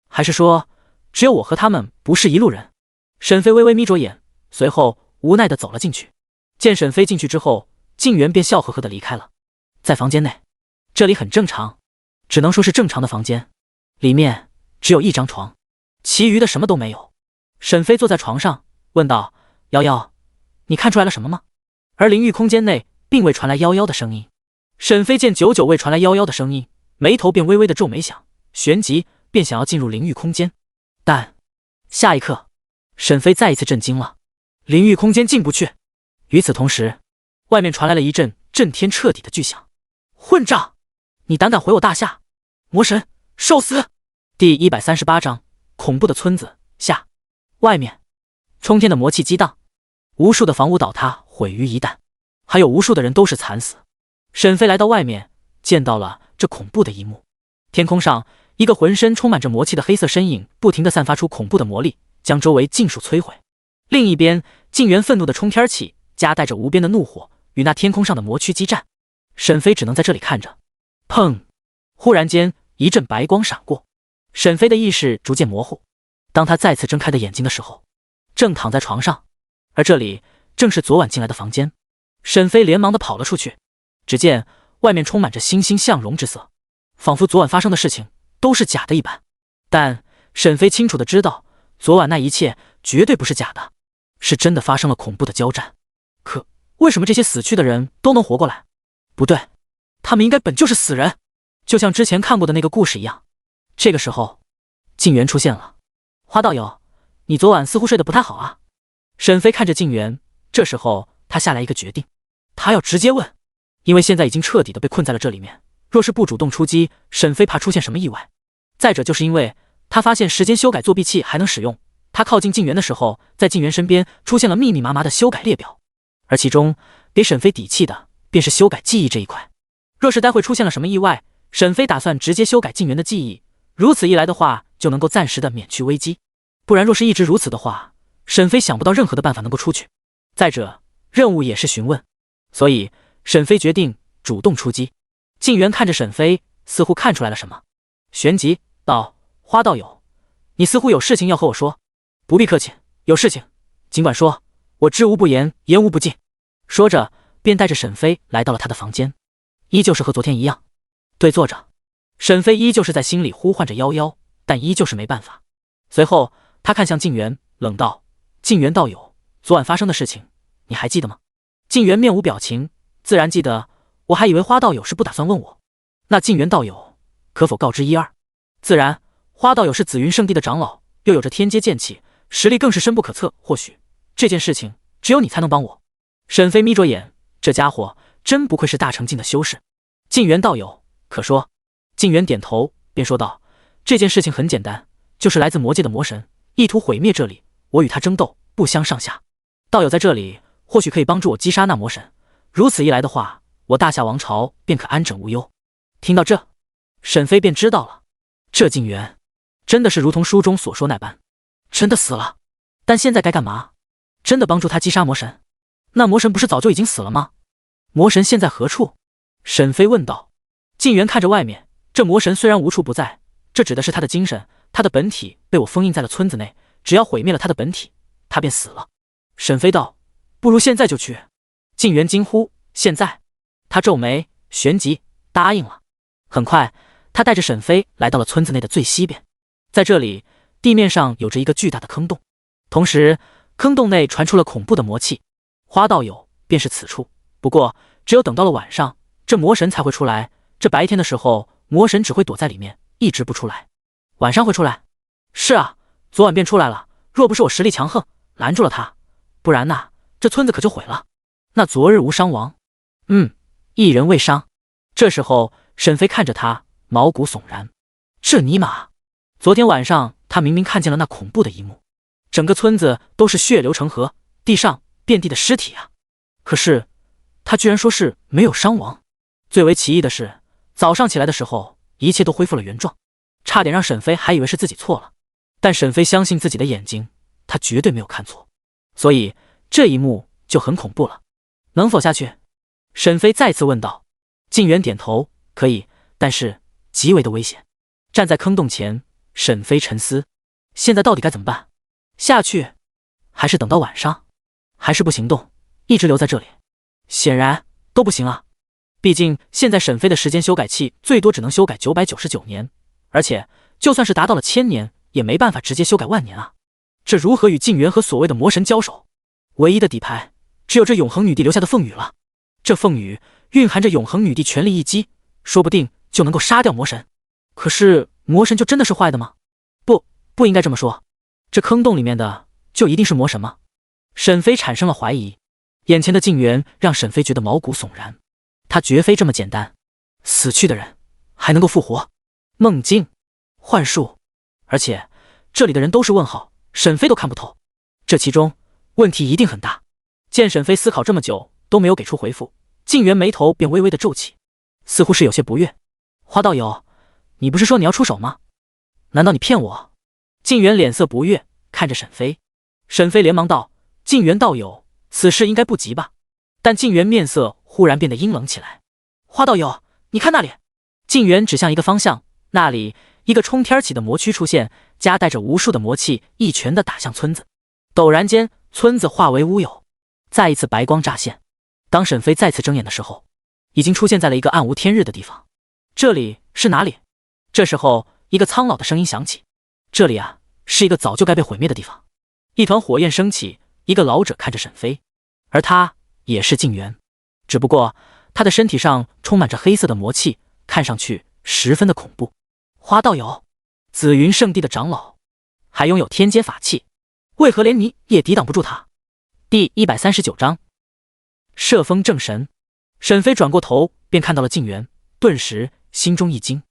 还是说只有我和他们不是一路人？沈飞微微眯着眼，随后无奈地走了进去。见沈飞进去之后，静园便笑呵呵地离开了。在房间内，这里很正常，只能说是正常的房间，里面只有一张床，其余的什么都没有。沈飞坐在床上，问道：“夭夭，你看出来了什么吗？”而灵域空间内并未传来夭夭的声音。沈飞见久久未传来夭夭的声音，眉头便微微的皱眉想，旋即便想要进入灵域空间。但下一刻，沈飞再一次震惊了，灵域空间进不去。与此同时，外面传来了一阵震天彻地的巨响。混账！你胆敢毁我大夏！魔神，受死！第138章恐怖的村子下。外面冲天的魔气激荡，无数的房屋倒塌毁于一旦，还有无数的人都是惨死。沈飞来到外面，见到了这恐怖的一幕。天空上，一个浑身充满着魔气的黑色身影不停地散发出恐怖的魔力，将周围尽数摧毁。另一边，静元愤怒的冲天气夹带着无边的怒火，与那天空上的魔躯激战。沈飞只能在这里看着。砰！忽然间，一阵白光闪过，沈飞的意识逐渐模糊。当他再次睁开的眼睛的时候，正躺在床上，而这里正是昨晚进来的房间。沈飞连忙地跑了出去，只见外面充满着欣欣向荣之色，仿佛昨晚发生的事情都是假的一般。但沈飞清楚地知道，昨晚那一切绝对不是假的，是真的发生了恐怖的交战。可为什么这些死去的人都能活过来？不对，他们应该本就是死人，就像之前看过的那个故事一样。这个时候，静元出现了。花道友，你昨晚似乎睡得不太好啊。沈飞看着静元，这时候他下来一个决定，他要直接问，因为现在已经彻底的被困在了这里面，若是不主动出击，沈飞怕出现什么意外。再者就是因为他发现时间修改作弊器还能使用，他靠近静元的时候，在静元身边出现了密密麻麻的修改列表，而其中给沈飞底气的便是修改记忆这一块。若是待会出现了什么意外，沈飞打算直接修改静元的记忆，如此一来的话，就能够暂时的免去危机。不然若是一直如此的话，沈飞想不到任何的办法能够出去。再者，任务也是询问，所以沈飞决定主动出击。静元看着沈飞，似乎看出来了什么，旋即道：“花道友，你似乎有事情要和我说。”不必客气，有事情尽管说，我知无不言，言无不尽。说着便带着沈飞来到了他的房间，依旧是和昨天一样对坐着。沈飞依旧是在心里呼唤着夭夭，但依旧是没办法。随后他看向静元，冷道：“静元道友，昨晚发生的事情你还记得吗？”静元面无表情，自然记得，我还以为花道友是不打算问我。那静元道友可否告知一二？自然，花道友是紫云圣地的长老，又有着天阶剑气，实力更是深不可测，或许这件事情只有你才能帮我。沈飞眯着眼，这家伙真不愧是大成境的修士。静元道友可说。静元点头便说道：“这件事情很简单，就是来自魔界的魔神意图毁灭这里，我与他争斗不相上下，道友在这里或许可以帮助我击杀那魔神，如此一来的话，我大夏王朝便可安枕无忧。”听到这，沈飞便知道了，这静元真的是如同书中所说那般，真的死了。但现在该干嘛？真的帮助他击杀魔神？那魔神不是早就已经死了吗？魔神现在何处？沈飞问道。静元看着外面，这魔神虽然无处不在，这指的是他的精神，他的本体被我封印在了村子内，只要毁灭了他的本体，他便死了。沈飞道：“不如现在就去。”静元惊呼：“现在？”他皱眉，旋即答应了。很快，他带着沈飞来到了村子内的最西边，在这里，地面上有着一个巨大的坑洞，同时坑洞内传出了恐怖的魔气。花道友便是此处，不过只有等到了晚上，这魔神才会出来，这白天的时候，魔神只会躲在里面，一直不出来。晚上会出来？是啊，昨晚便出来了，若不是我实力强横，拦住了他，不然呐，这村子可就毁了。那昨日无伤亡？一人未伤。这时候沈飞看着他，毛骨悚然。这尼玛，昨天晚上他明明看见了那恐怖的一幕，整个村子都是血流成河，地上遍地的尸体啊，可是他居然说是没有伤亡。最为奇异的是，早上起来的时候，一切都恢复了原状，差点让沈飞还以为是自己错了。但沈飞相信自己的眼睛，他绝对没有看错，所以这一幕就很恐怖了。能否下去？沈飞再次问道。静元点头，可以，但是极为的危险。站在坑洞前，沈飞沉思，现在到底该怎么办？下去，还是等到晚上？还是不行动，一直留在这里？显然都不行啊。毕竟现在沈飞的时间修改器最多只能修改999年，而且就算是达到了1000年，也没办法直接修改万年啊。这如何与静园和所谓的魔神交手？唯一的底牌只有这永恒女帝留下的凤羽了。这凤羽蕴含着永恒女帝全力一击，说不定就能够杀掉魔神。可是魔神就真的是坏的吗？不应该这么说。这坑洞里面的就一定是魔神吗？沈飞产生了怀疑。眼前的静园让沈飞觉得毛骨悚然。他绝非这么简单，死去的人还能够复活？梦境、幻术，而且这里的人都是问号，沈飞都看不透。这其中问题一定很大。见沈飞思考这么久都没有给出回复，静园眉头便微微的皱起，似乎是有些不悦。花道友，你不是说你要出手吗？难道你骗我？静园脸色不悦，看着沈飞。沈飞连忙道：静园道友，此事应该不急吧？但静园面色忽然变得阴冷起来。花道友，你看那里！静园指向一个方向，那里一个冲天起的魔躯出现，夹带着无数的魔气，一拳的打向村子。陡然间，村子化为乌有，再一次白光乍现。当沈飞再次睁眼的时候，已经出现在了一个暗无天日的地方。这里是哪里？这时候，一个苍老的声音响起：这里啊，是一个早就该被毁灭的地方。一团火焰升起，一个老者看着沈飞，而他也是静园，只不过他的身体上充满着黑色的魔气，看上去十分的恐怖。花道友，紫云圣地的长老，还拥有天阶法器，为何连你也抵挡不住他？第139章摄风正神。沈飞转过头便看到了静园，顿时心中一惊。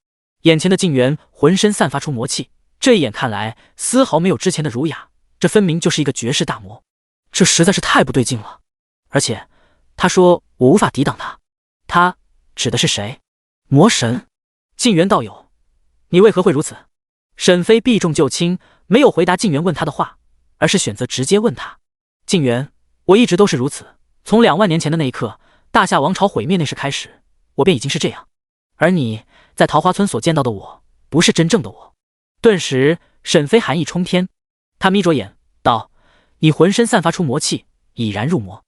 眼前的静园浑身散发出魔气，这一眼看来丝毫没有之前的儒雅，这分明就是一个绝世大魔。这实在是太不对劲了。而且他说我无法抵挡他，他指的是谁？魔神。静园道友，你为何会如此？沈飞避重就轻，没有回答静园问他的话，而是选择直接问他。静园，我一直都是如此，从2万年前的那一刻，大夏王朝毁灭那时开始，我便已经是这样。而你在桃花村所见到的我，不是真正的我。顿时沈飞寒意冲天，他眯着眼道：你浑身散发出魔气，已然入魔，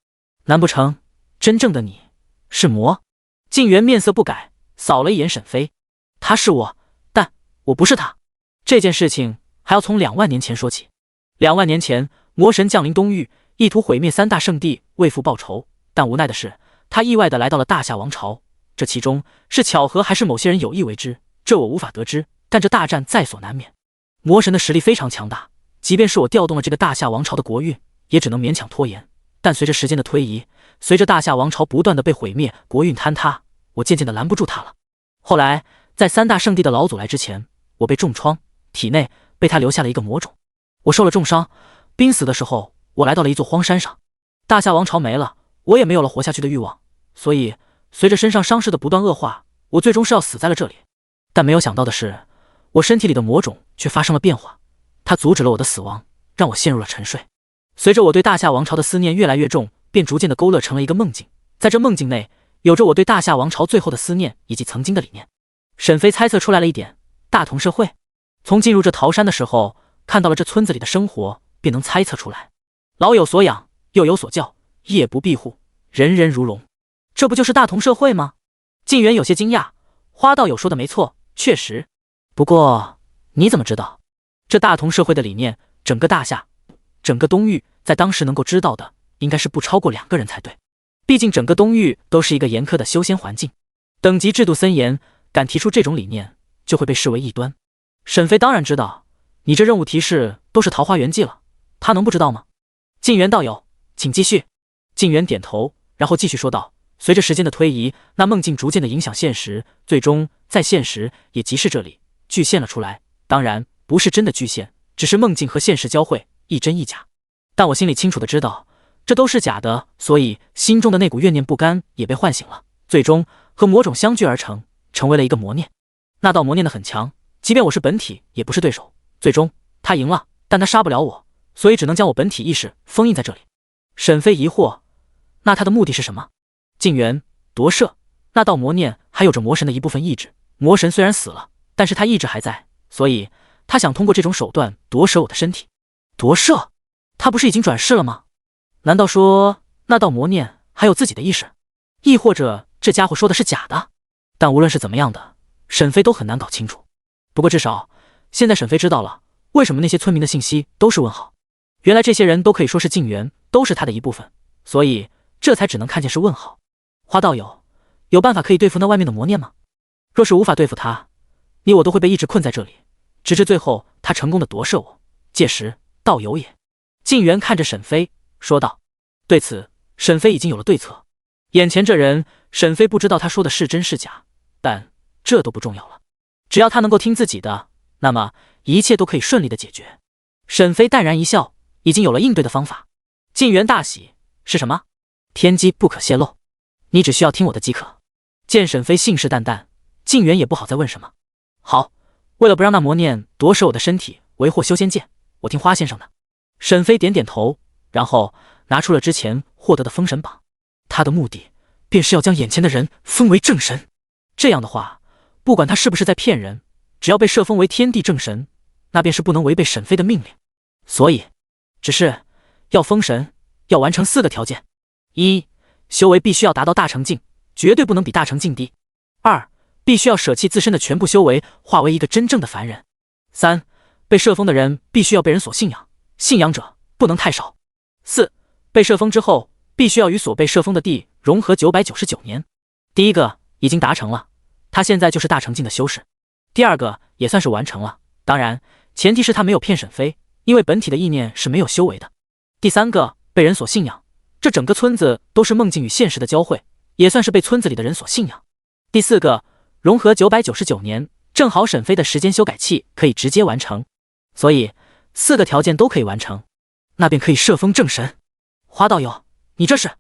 难不成真正的你是魔？静园面色不改，扫了一眼沈飞。他是我，但我不是他。这件事情还要从2万年前说起。2万年前，魔神降临东域，意图毁灭3大圣地，为父报仇。但无奈的是，他意外地来到了大夏王朝。这其中是巧合还是某些人有意为之，这我无法得知，但这大战在所难免。魔神的实力非常强大，即便是我调动了这个大夏王朝的国运，也只能勉强拖延。但随着时间的推移，随着大夏王朝不断的被毁灭，国运坍塌，我渐渐的拦不住他了。后来在3大圣地的老祖来之前，我被重创，体内被他留下了一个魔种。我受了重伤，濒死的时候，我来到了一座荒山上。大夏王朝没了，我也没有了活下去的欲望，所以随着身上伤势的不断恶化，我最终是要死在了这里。但没有想到的是，我身体里的魔种却发生了变化，它阻止了我的死亡，让我陷入了沉睡。随着我对大夏王朝的思念越来越重，便逐渐的勾勒成了一个梦境。在这梦境内，有着我对大夏王朝最后的思念以及曾经的理念。沈飞猜测出来了一点，大同社会。从进入这桃山的时候，看到了这村子里的生活，便能猜测出来。老有所养，幼有所教，夜不闭户，人人如龙。这不就是大同社会吗？静园有些惊讶，花道友说的没错，确实。不过你怎么知道？这大同社会的理念，整个大夏，整个东域，在当时能够知道的，应该是不超过2个人才对。毕竟整个东域都是一个严苛的修仙环境，等级制度森严，敢提出这种理念，就会被视为异端。沈飞当然知道，你这任务提示都是桃花源记了，他能不知道吗？静园道友，请继续。静园点头，然后继续说道：随着时间的推移，那梦境逐渐的影响现实，最终在现实，也即是这里，具现了出来。当然不是真的具现，只是梦境和现实交汇，一真一假。但我心里清楚的知道，这都是假的，所以心中的那股怨念不甘也被唤醒了，最终和魔种相聚而成，成为了一个魔念。那道魔念的很强，即便我是本体也不是对手。最终他赢了，但他杀不了我，所以只能将我本体意识封印在这里。沈飞疑惑，那他的目的是什么？静园，夺舍。那道魔念还有着魔神的一部分意志，魔神虽然死了，但是他意志还在，所以他想通过这种手段夺舍我的身体。夺舍？他不是已经转世了吗？难道说那道魔念还有自己的意识？亦或者这家伙说的是假的？但无论是怎么样的，沈飞都很难搞清楚。不过至少现在沈飞知道了，为什么那些村民的信息都是问号。原来这些人都可以说是静园，都是他的一部分，所以这才只能看见是问号。花道友，有办法可以对付那外面的魔念吗？若是无法对付他，你我都会被一直困在这里，直至最后他成功的夺舍我，届时道友也。静园看着沈飞说道。对此，沈飞已经有了对策。眼前这人，沈飞不知道他说的是真是假，但这都不重要了，只要他能够听自己的，那么一切都可以顺利的解决。沈飞淡然一笑，已经有了应对的方法。静园大喜，是什么？天机不可泄露，你只需要听我的即可。见沈飞信誓旦旦，静园也不好再问什么。好，为了不让那魔念夺舍我的身体，为祸修仙界，我听花先生的。沈飞点点头，然后拿出了之前获得的封神榜。他的目的便是要将眼前的人封为正神。这样的话，不管他是不是在骗人，只要被设封为天地正神，那便是不能违背沈飞的命令。所以，只是要封神，要完成4个条件：一、修为必须要达到大成境，绝对不能比大成境低；二、必须要舍弃自身的全部修为，化为一个真正的凡人；三、被设封的人必须要被人所信仰，信仰者不能太少；四、被设封之后，必须要与所被设封的地融合999年。第一个已经达成了，他现在就是大成境的修士；第二个也算是完成了，当然前提是他没有骗沈飞，因为本体的意念是没有修为的。第三个被人所信仰，这整个村子都是梦境与现实的交汇，也算是被村子里的人所信仰。第四个融合999年，正好沈飞的时间修改器可以直接完成，所以4个条件都可以完成，那便可以设封正神。花道友，你这是？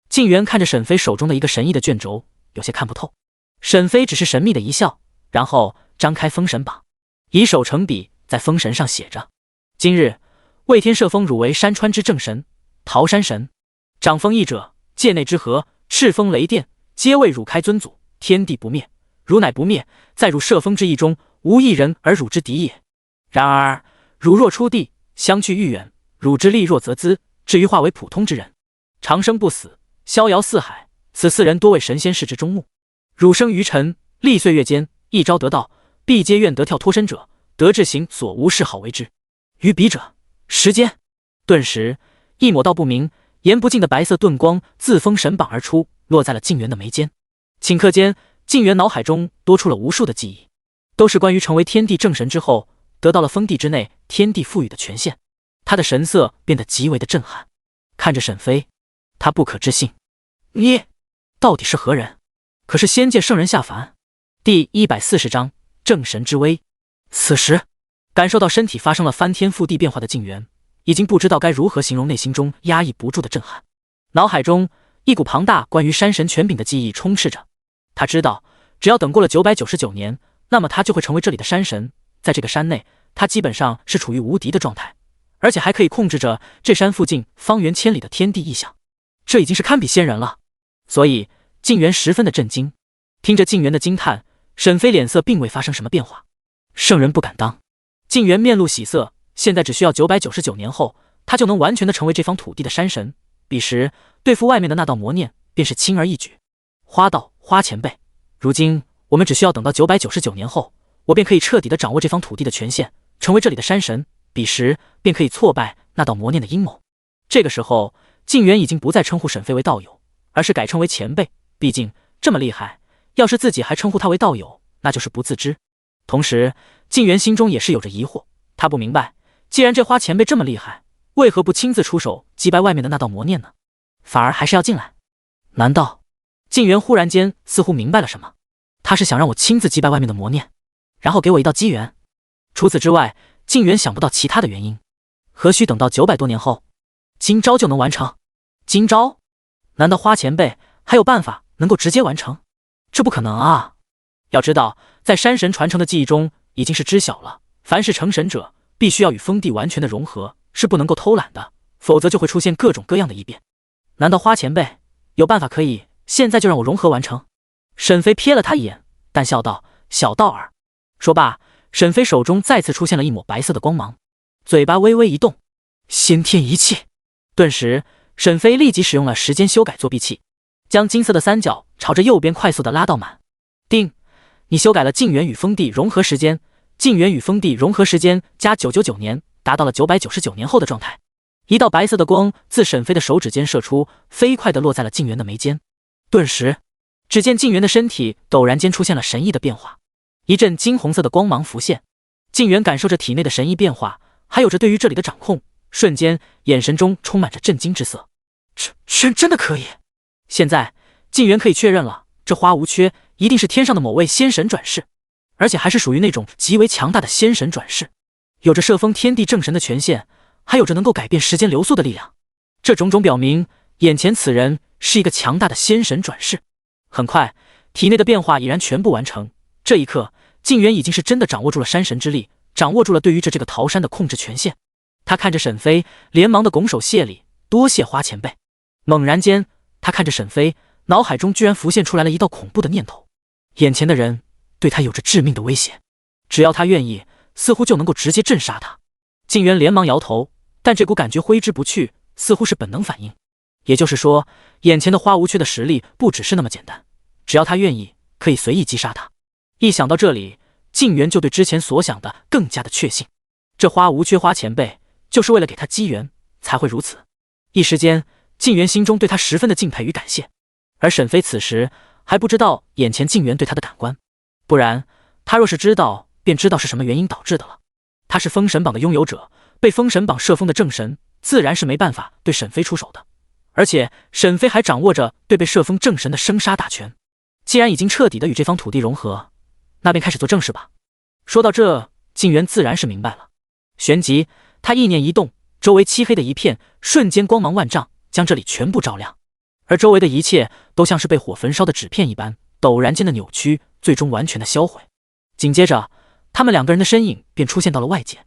静园看着沈飞手中的一个神异的卷轴，有些看不透。沈飞只是神秘的一笑，然后张开封神榜，以手成笔，在封神上写着：今日为天设封汝为山川之正神，桃山神。掌封义者，界内之和，赤峰雷电，皆为汝开尊祖，天地不灭，汝乃不灭，在汝设封之意中，无一人而汝之敌也。然而汝若出地，相去愈远，汝之力弱则资，至于化为普通之人，长生不死，逍遥四海，此4人多为神仙世之中目。汝生于尘，历岁月间，一朝得道，必皆愿得跳脱身者，得志行所无事好为之。于彼者，时间。顿时，一抹道不明、言不尽的白色盾光自封神榜而出，落在了静园的眉间。顷刻间，静园脑海中多出了无数的记忆，都是关于成为天地正神之后，得到了封地之内天地赋予的权限。他的神色变得极为的震撼，看着沈飞，他不可置信：你到底是何人？可是仙界圣人下凡。第140章正神之威。此时感受到身体发生了翻天覆地变化的静园，已经不知道该如何形容内心中压抑不住的震撼。脑海中一股庞大关于山神权柄的记忆充斥着，他知道只要等过了999年，那么他就会成为这里的山神。在这个山内，他基本上是处于无敌的状态，而且还可以控制着这山附近方圆千里的天地异象，这已经是堪比仙人了。所以静园十分的震惊。听着静园的惊叹，沈飞脸色并未发生什么变化。圣人不敢当。静园面露喜色，现在只需要999年后，他就能完全的成为这方土地的山神，彼时对付外面的那道魔念便是轻而易举。花道，花前辈，如今我们只需要等到999年后，我便可以彻底的掌握这方土地的权限，成为这里的山神，彼时便可以挫败那道魔念的阴谋。这个时候，静园已经不再称呼沈飞为道友，而是改称为前辈，毕竟这么厉害，要是自己还称呼他为道友，那就是不自知。同时，静园心中也是有着疑惑，他不明白，既然这花前辈这么厉害，为何不亲自出手击败外面的那道魔念呢？反而还是要进来？难道……静园忽然间似乎明白了什么，他是想让我亲自击败外面的魔念，然后给我一道机缘。除此之外，静园想不到其他的原因。何须等到900多年后，今朝就能完成？今朝？难道花前辈还有办法能够直接完成？这不可能啊！要知道，在山神传承的记忆中已经是知晓了，凡是成神者必须要与封地完全的融合，是不能够偷懒的，否则就会出现各种各样的异变。难道花前辈有办法可以现在就让我融合完成？沈飞瞥了他一眼，淡笑道：小道儿。说罢，沈飞手中再次出现了一抹白色的光芒，嘴巴微微一动，先天一气。顿时，沈飞立即使用了时间修改作弊器，将金色的三角朝着右边快速的拉到满。定，你修改了静园与封地融合时间，静园与封地融合时间加999年，达到了999年后的状态。一道白色的光自沈飞的手指间射出，飞快地落在了静园的眉间。顿时，只见静园的身体陡然间出现了神异的变化，一阵金红色的光芒浮现。静园感受着体内的神异变化，还有着对于这里的掌控，瞬间眼神中充满着震惊之色。真的可以！现在静园可以确认了，这花无缺一定是天上的某位仙神转世，而且还是属于那种极为强大的仙神转世，有着摄封天地正神的权限，还有着能够改变时间流速的力量。这种种表明，眼前此人是一个强大的仙神转世。很快，体内的变化已然全部完成。这一刻，静园已经是真的掌握住了山神之力，掌握住了对于这个桃山的控制权限。他看着沈飞，连忙的拱手谢礼，多谢花前辈。猛然间，他看着沈飞，脑海中居然浮现出来了一道恐怖的念头：眼前的人对他有着致命的威胁，只要他愿意，似乎就能够直接震杀他。静园连忙摇头，但这股感觉挥之不去，似乎是本能反应。也就是说，眼前的花无缺的实力不只是那么简单，只要他愿意，可以随意击杀他。一想到这里，静园就对之前所想的更加的确信，这花无缺花前辈就是为了给他机缘才会如此。一时间，静园心中对他十分的敬佩与感谢。而沈飞此时还不知道眼前静园对他的感官，不然他若是知道，便知道是什么原因导致的了。他是封神榜的拥有者，被封神榜摄封的正神，自然是没办法对沈飞出手的。而且沈飞还掌握着对被摄封正神的生杀大权。既然已经彻底的与这方土地融合，那便开始做正事吧。说到这，静园自然是明白了。旋即，他意念一动，周围漆黑的一片，瞬间光芒万丈，将这里全部照亮。而周围的一切都像是被火焚烧的纸片一般，陡然间的扭曲，最终完全的销毁。紧接着，他们两个人的身影便出现到了外界，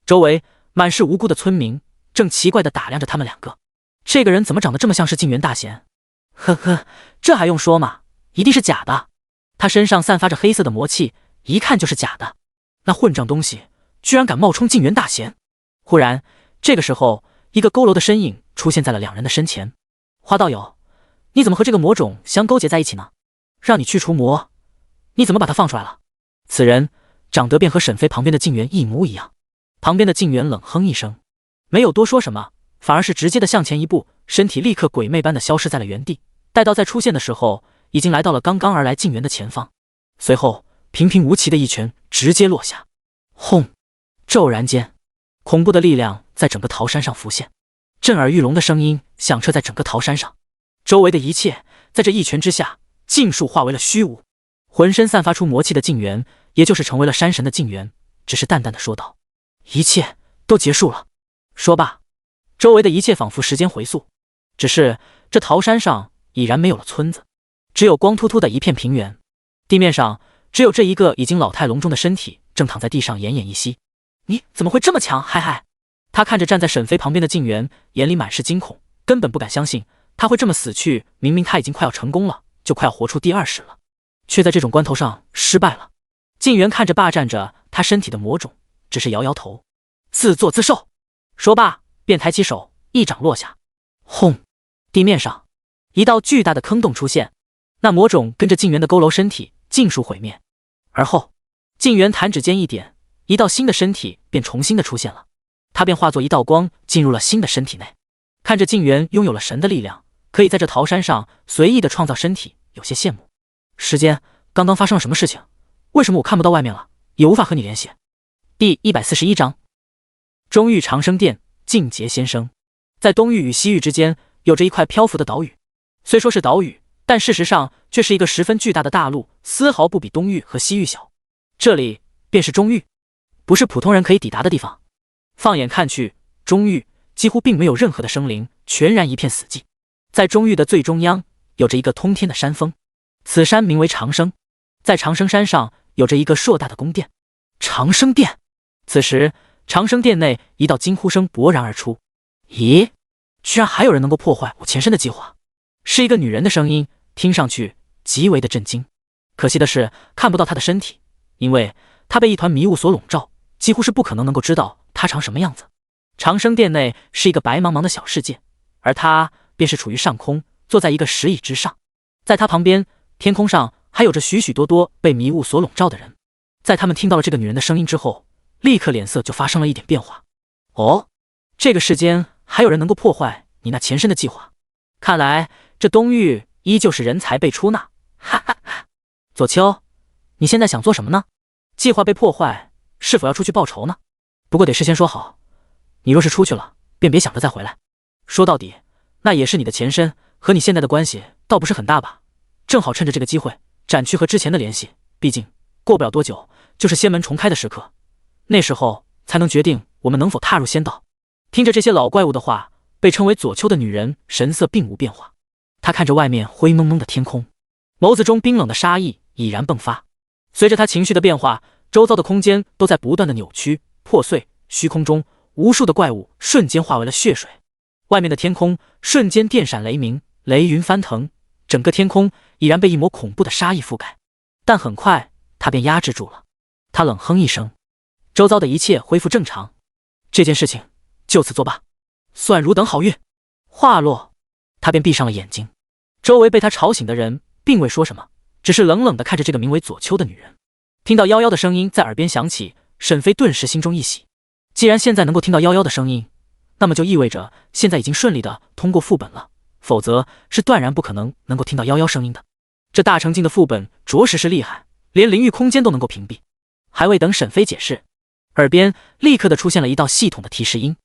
周围满是无辜的村民，正奇怪地打量着他们两个。这个人怎么长得这么像是静园大贤？呵呵，这还用说吗？一定是假的。他身上散发着黑色的魔气，一看就是假的。那混账东西居然敢冒充静园大贤！忽然，这个时候，一个佝偻的身影出现在了两人的身前。花道友，你怎么和这个魔种相勾结在一起呢？让你去除魔，你怎么把他放出来了？此人长得便和沈飞旁边的静园一模一样。旁边的静园冷哼一声，没有多说什么，反而是直接的向前一步，身体立刻鬼魅般的消失在了原地。待到再出现的时候，已经来到了刚刚而来静园的前方。随后，平平无奇的一拳直接落下，轰！骤然间，恐怖的力量在整个桃山上浮现，震耳欲聋的声音响彻在整个桃山上。周围的一切在这一拳之下尽数化为了虚无。浑身散发出魔气的静园，也就是成为了山神的静园，只是淡淡的说道：一切都结束了。说罢，周围的一切仿佛时间回溯，只是这桃山上已然没有了村子，只有光秃秃的一片平原。地面上只有这一个已经老态龙钟的身体正躺在地上奄奄一息。你怎么会这么强？嗨嗨！他看着站在沈飞旁边的静园，眼里满是惊恐，根本不敢相信他会这么死去。明明他已经快要成功了，就快要活出第二世了，却在这种关头上失败了。静园看着霸占着他身体的魔种，只是摇摇头，自作自受。说罢，便抬起手，一掌落下，轰！地面上一道巨大的坑洞出现，那魔种跟着静园的佝偻身体尽数毁灭。而后，静园弹指间一点，一道新的身体便重新的出现了，他便化作一道光进入了新的身体内。看着静园拥有了神的力量，可以在这桃山上随意的创造身体，有些羡慕。时间，刚刚发生了什么事情？为什么我看不到外面了，也无法和你联系？第141章，中域长生殿，静劫先生。在东域与西域之间，有着一块漂浮的岛屿。虽说是岛屿，但事实上却是一个十分巨大的大陆，丝毫不比东域和西域小。这里便是中域，不是普通人可以抵达的地方。放眼看去，中域几乎并没有任何的生灵，全然一片死寂。在中域的最中央，有着一个通天的山峰，此山名为长生。在长生山上有着一个硕大的宫殿，长生殿。此时，长生殿内一道惊呼声勃然而出。咦，居然还有人能够破坏我前身的计划！是一个女人的声音，听上去极为的震惊。可惜的是，看不到她的身体，因为她被一团迷雾所笼罩，几乎是不可能能够知道她长什么样子。长生殿内是一个白茫茫的小世界，而她便是处于上空，坐在一个石椅之上。在她旁边，天空上还有着许许多多被迷雾所笼罩的人。在他们听到了这个女人的声音之后，立刻脸色就发生了一点变化。哦，这个世间还有人能够破坏你那前身的计划。看来这东域依旧是人才辈出呢。哈哈哈！左丘，你现在想做什么呢？计划被破坏，是否要出去报仇呢？不过得事先说好，你若是出去了，便别想着再回来。说到底，那也是你的前身，和你现在的关系倒不是很大吧？正好趁着这个机会斩去和之前的联系，毕竟过不了多久就是仙门重开的时刻，那时候才能决定我们能否踏入仙道。听着这些老怪物的话，被称为左丘的女人神色并无变化，她看着外面灰蒙蒙的天空，眸子中冰冷的杀意已然迸发。随着她情绪的变化，周遭的空间都在不断的扭曲破碎，虚空中无数的怪物瞬间化为了血水，外面的天空瞬间电闪雷鸣，雷云翻腾，整个天空已然被一抹恐怖的杀意覆盖。但很快他便压制住了，他冷哼一声，周遭的一切恢复正常。这件事情就此作罢，算汝等好运。话落，他便闭上了眼睛。周围被他吵醒的人并未说什么，只是冷冷地看着这个名为左丘的女人。听到夭夭的声音在耳边响起，沈飞顿时心中一喜。既然现在能够听到夭夭的声音，那么就意味着现在已经顺利地通过副本了，否则是断然不可能够听到夭夭声音的。这大成境的副本着实是厉害，连灵域空间都能够屏蔽。还未等沈飞解释，耳边立刻的出现了一道系统的提示音：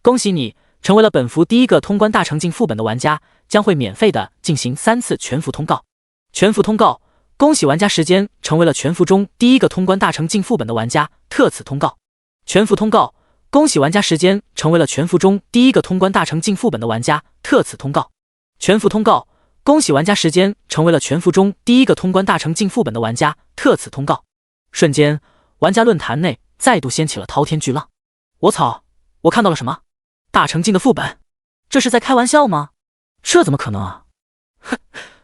恭喜你成为了本服第一个通关大成境副本的玩家，将会免费的进行3次全服通告。全服通告，恭喜玩家时间成为了全服中第一个通关大成境副本的玩家，特此通告。全服通告，恭喜玩家时间成为了全服中第一个通关大成境副本的玩家，特此通告。全服通告，恭喜玩家时间成为了全服中第一个通关大成境副本的玩家，特此通告。瞬间，玩家论坛内再度掀起了滔天巨浪。我操，我看到了什么？大成境的副本？这是在开玩笑吗？这怎么可能啊？哼，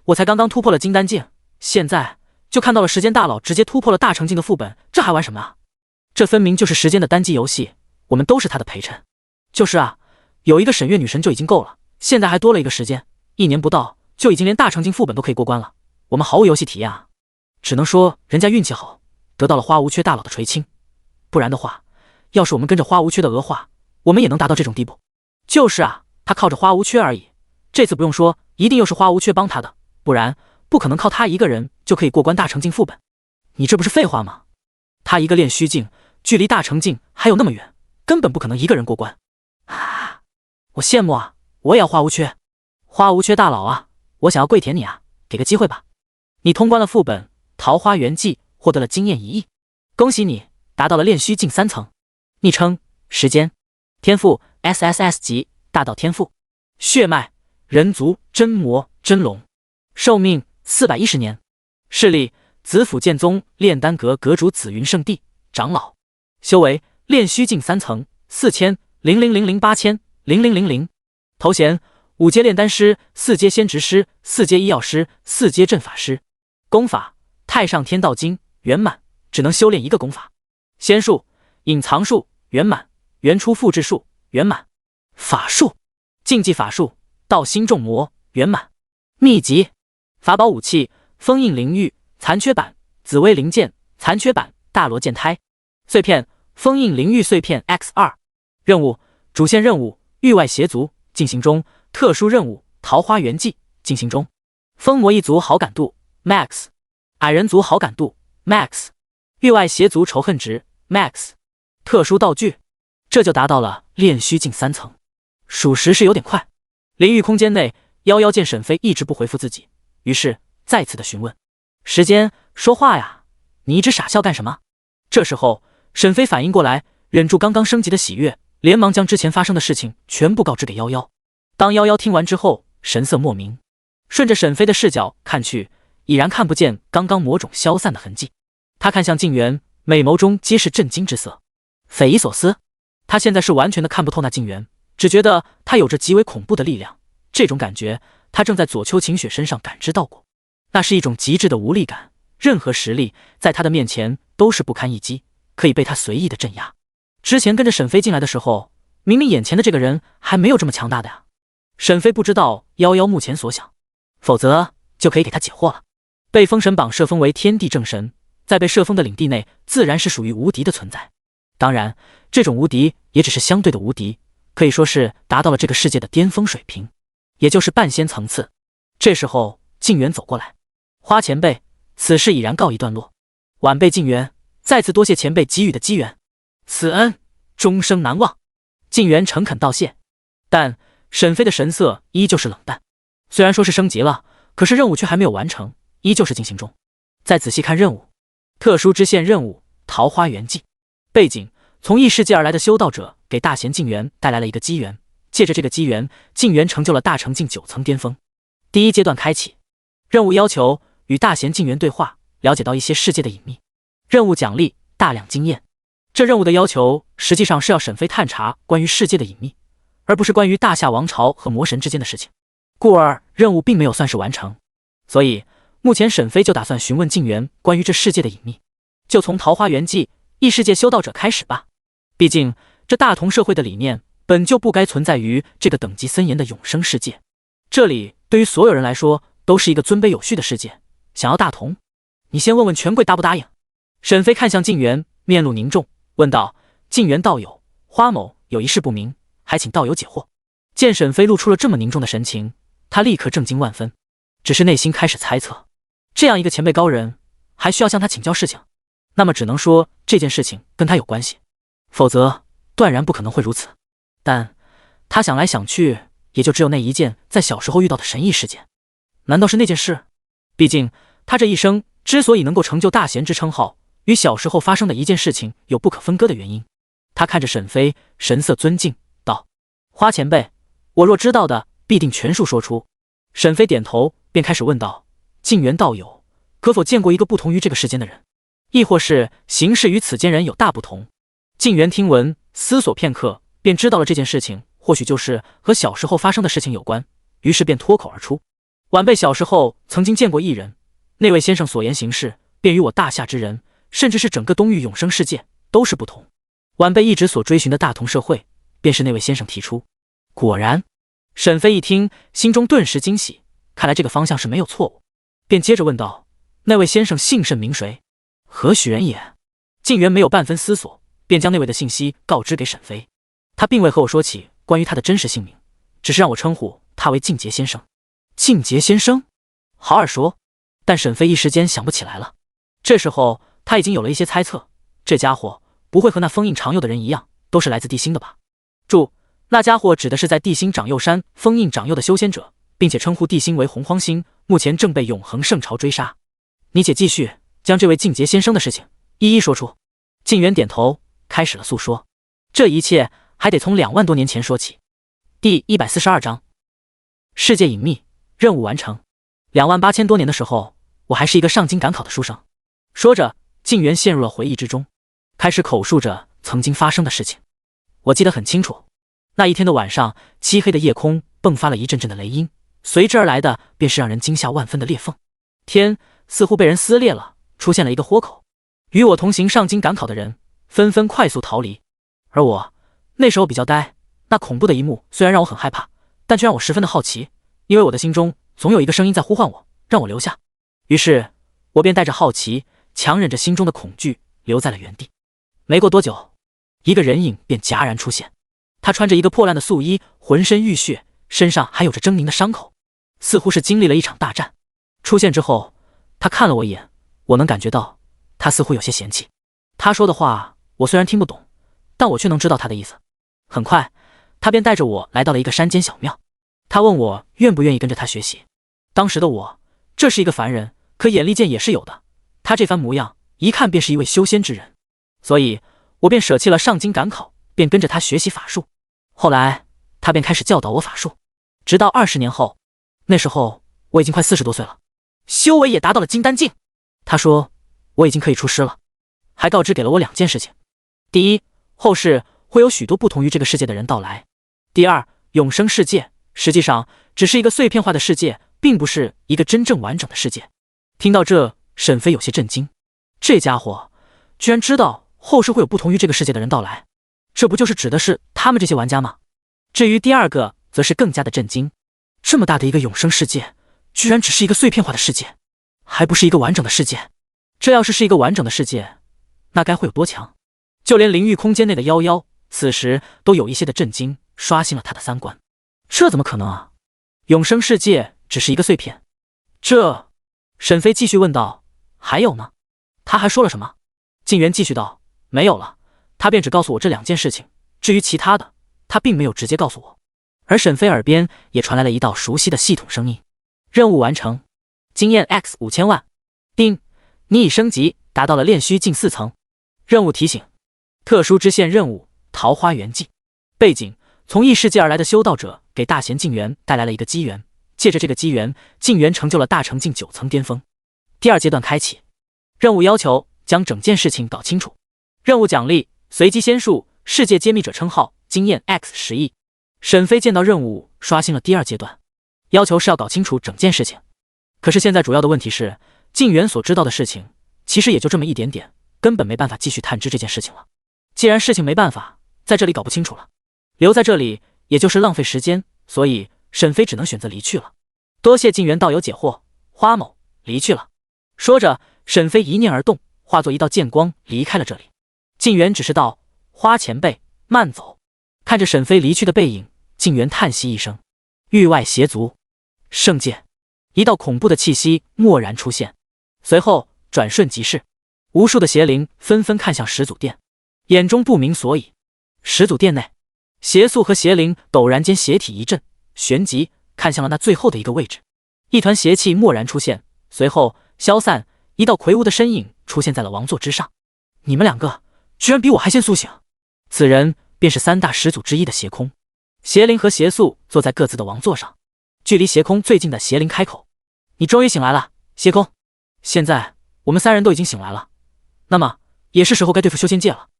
我才刚刚突破了金丹境，现在就看到了时间大佬直接突破了大成境的副本，这还玩什么啊？这分明就是时间的单机游戏，我们都是他的陪衬。就是啊，有一个沈月女神就已经够了，现在还多了一个时间，1年不到就已经连大成境副本都可以过关了，我们毫无游戏体验啊！只能说人家运气好，得到了花无缺大佬的垂青，不然的话，要是我们跟着花无缺的讹话，我们也能达到这种地步。就是啊，他靠着花无缺而已，这次不用说，一定又是花无缺帮他的，不然不可能靠他一个人就可以过关大成境副本。你这不是废话吗？他一个炼虚境，距离大成境还有那么远，根本不可能一个人过关啊！我羡慕啊，我也要花无缺。花无缺大佬啊，我想要跪舔你啊，给个机会吧。你通关了副本桃花源记，获得了经验1亿，恭喜你达到了炼虚境3层。昵称时间，天赋 SSS 级大道天赋，血脉人族真魔真龙，寿命410年，势力紫府剑宗炼丹阁阁主紫云圣地长老，修为炼虚境3层，40000080000000，头衔5阶炼丹师，4阶仙职师，4阶医药师，4阶阵法师，功法太上天道经圆满，只能修炼1个功法，仙术隐藏术圆满，原初复制术圆满，法术竞技法术道心重魔圆满，秘籍法宝武器封印灵玉残缺版，紫薇灵剑残缺版，大罗剑胎碎片封印灵玉碎片 X2， 任务主线任务域外邪族进行中，特殊任务桃花源记进行中，风魔一族好感度 MAX， 矮人族好感度 MAX， 域外邪族仇恨值 MAX， 特殊道具，这就达到了炼虚境3层，属实是有点快。灵域空间内，夭夭见沈飞一直不回复自己，于是再次的询问：时间，说话呀，你一直傻笑干什么？这时候沈飞反应过来，忍住刚刚升级的喜悦，连忙将之前发生的事情全部告知给夭夭。当夭夭听完之后，神色莫名，顺着沈飞的视角看去，已然看不见刚刚魔种消散的痕迹。他看向静元，美眸中皆是震惊之色，匪夷所思。他现在是完全的看不透那静元，只觉得他有着极为恐怖的力量，这种感觉他正在左丘晴雪身上感知到过，那是一种极致的无力感，任何实力在他的面前都是不堪一击，可以被他随意的镇压。之前跟着沈飞进来的时候，明明眼前的这个人还没有这么强大的呀。沈飞不知道夭夭目前所想，否则就可以给他解惑了。被封神榜设封为天地正神，在被设封的领地内自然是属于无敌的存在，当然这种无敌也只是相对的无敌，可以说是达到了这个世界的巅峰水平，也就是半仙层次。这时候静元走过来，花前辈，此事已然告一段落，晚辈静元再次多谢前辈给予的机缘，此恩终生难忘。静元诚恳道谢，但沈飞的神色依旧是冷淡。虽然说是升级了，可是任务却还没有完成，依旧是进行中。再仔细看任务，特殊支线任务桃花源记，背景从异世界而来的修道者给大贤静元带来了一个机缘，借着这个机缘，静元成就了大成境9层巅峰。第一阶段开启，任务要求与大贤静元对话，了解到一些世界的隐秘。任务奖励大量经验。这任务的要求实际上是要沈飞探查关于世界的隐秘，而不是关于大夏王朝和魔神之间的事情，故而任务并没有算是完成。所以目前沈飞就打算询问静元关于这世界的隐秘，就从桃花源记异世界修道者开始吧。毕竟这大同社会的理念本就不该存在于这个等级森严的永生世界，这里对于所有人来说都是一个尊卑有序的世界。想要大同，你先问问权贵答不答应。沈飞看向静元，面露凝重，问道：静元道友，花某有一事不明，还请道友解惑。见沈飞露出了这么凝重的神情，他立刻震惊万分，只是内心开始猜测，这样一个前辈高人还需要向他请教事情，那么只能说这件事情跟他有关系，否则断然不可能会如此。但他想来想去，也就只有那一件在小时候遇到的神异事件。难道是那件事？毕竟他这一生之所以能够成就大贤之称号，与小时候发生的一件事情有不可分割的原因。他看着沈飞，神色尊敬道：花前辈，我若知道的必定全数说出。沈飞点头，便开始问道：静元道友，可否见过一个不同于这个世间的人，亦或是行事与此间人有大不同？静元听闻，思索片刻，便知道了这件事情或许就是和小时候发生的事情有关，于是便脱口而出：晚辈小时候曾经见过一人，那位先生所言行事便与我大夏之人，甚至是整个东域永生世界都是不同。晚辈一直所追寻的大同社会，便是那位先生提出。果然，沈飞一听，心中顿时惊喜，看来这个方向是没有错误，便接着问道：那位先生姓甚名谁？何许人也？静元没有半分思索，便将那位的信息告知给沈飞。他并未和我说起关于他的真实姓名，只是让我称呼他为静杰先生。静杰先生，好耳熟，但沈飞一时间想不起来了。这时候他已经有了一些猜测，这家伙不会和那封印长佑的人一样，都是来自地心的吧？注：那家伙指的是在地心长佑山封印长佑的修仙者，并且称呼地心为洪荒星，目前正被永恒圣朝追杀。你且继续将这位静杰先生的事情一一说出。静元点头，开始了诉说。这一切还得从2万多年前说起。第142章，世界隐秘，任务完成。28000多年的时候，我还是一个上京赶考的书生。说着，静元陷入了回忆之中，开始口述着曾经发生的事情。我记得很清楚，那一天的晚上，漆黑的夜空迸发了一阵阵的雷音，随之而来的便是让人惊吓万分的裂缝，天似乎被人撕裂了，出现了一个豁口。与我同行上京赶考的人纷纷快速逃离，而我那时候比较呆，那恐怖的一幕虽然让我很害怕，但却让我十分的好奇，因为我的心中总有一个声音在呼唤我，让我留下。于是我便带着好奇，强忍着心中的恐惧，留在了原地。没过多久，一个人影便戛然出现。他穿着一个破烂的素衣，浑身浴血，身上还有着狰狞的伤口，似乎是经历了一场大战。出现之后，他看了我一眼，我能感觉到他似乎有些嫌弃。他说的话我虽然听不懂，但我却能知道他的意思。很快，他便带着我来到了一个山间小庙。他问我愿不愿意跟着他学习。当时的我，这是一个凡人，可眼力见也是有的。他这番模样，一看便是一位修仙之人，所以我便舍弃了上京赶考，便跟着他学习法术。后来，他便开始教导我法术，直到20年后，那时候我已经快40多岁了，修为也达到了金丹境。他说我已经可以出师了，还告知给了我2件事情：第一，后世会有许多不同于这个世界的人到来；第二，永生世界实际上只是一个碎片化的世界，并不是一个真正完整的世界。听到这，沈飞有些震惊，这家伙居然知道后世会有不同于这个世界的人到来，这不就是指的是他们这些玩家吗？至于第二个，则是更加的震惊，这么大的一个永生世界，居然只是一个碎片化的世界，还不是一个完整的世界。这要是一个完整的世界，那该会有多强？就连灵域空间内的夭夭，此时都有一些的震惊，刷新了他的三观。这怎么可能啊？永生世界只是一个碎片。这……沈飞继续问道：“还有呢？他还说了什么？”静元继续道：“没有了，他便只告诉我这2件事情，至于其他的，他并没有直接告诉我。”而沈飞耳边也传来了一道熟悉的系统声音：“任务完成，经验 X 5000万。丁，你已升级，达到了炼虚境4层。任务提醒：特殊支线任务桃花源记。背景：从异世界而来的修道者给大贤静元带来了一个机缘，借着这个机缘，静元成就了大成境9层巅峰。第2阶段开启，任务要求将整件事情搞清楚。任务奖励：随机仙术世界揭秘者称号，经验 X 10亿。沈飞见到任务刷新了第2阶段，要求是要搞清楚整件事情。可是现在主要的问题是，静元所知道的事情其实也就这么一点点，根本没办法继续探知这件事情了。既然事情没办法在这里搞不清楚了，留在这里也就是浪费时间，所以沈飞只能选择离去了。多谢静元道友解惑，花某离去了。说着，沈飞一念而动，化作一道剑光离开了这里。静元只是道：“花前辈，慢走。”看着沈飞离去的背影，静元叹息一声：“域外邪族，圣界！”一道恐怖的气息蓦然出现，随后转瞬即逝，无数的邪灵纷纷看向始祖殿，眼中不明所以。始祖殿内，邪宿和邪灵陡然间邪体一震，旋即看向了那最后的一个位置。一团邪气蓦然出现，随后消散，一道魁梧的身影出现在了王座之上。你们2个居然比我还先苏醒！此人便是3大始祖之一的邪空。邪灵和邪宿坐在各自的王座上，距离邪空最近的邪灵开口：“你终于醒来了，邪空。现在我们3人都已经醒来了，那么也是时候该对付修仙界了。”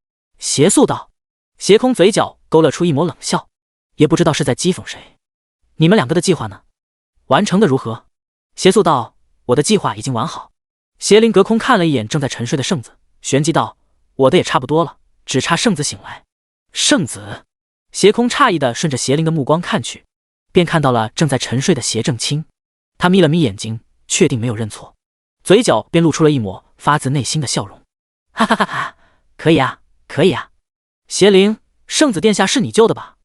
邪宿道。邪空嘴角勾勒出一抹冷笑，也不知道是在讥讽谁。你们2个的计划呢？完成的如何？邪宿道：“我的计划已经完好。”邪灵隔空看了一眼正在沉睡的圣子，旋即道：“我的也差不多了，只差圣子醒来。”圣子？邪空诧异地顺着邪灵的目光看去，便看到了正在沉睡的邪正清。他眯了眯眼睛，确定没有认错，嘴角便露出了一抹发自内心的笑容：“哈哈哈哈，可以啊，可以啊。邪灵，圣子殿下是你救的吧？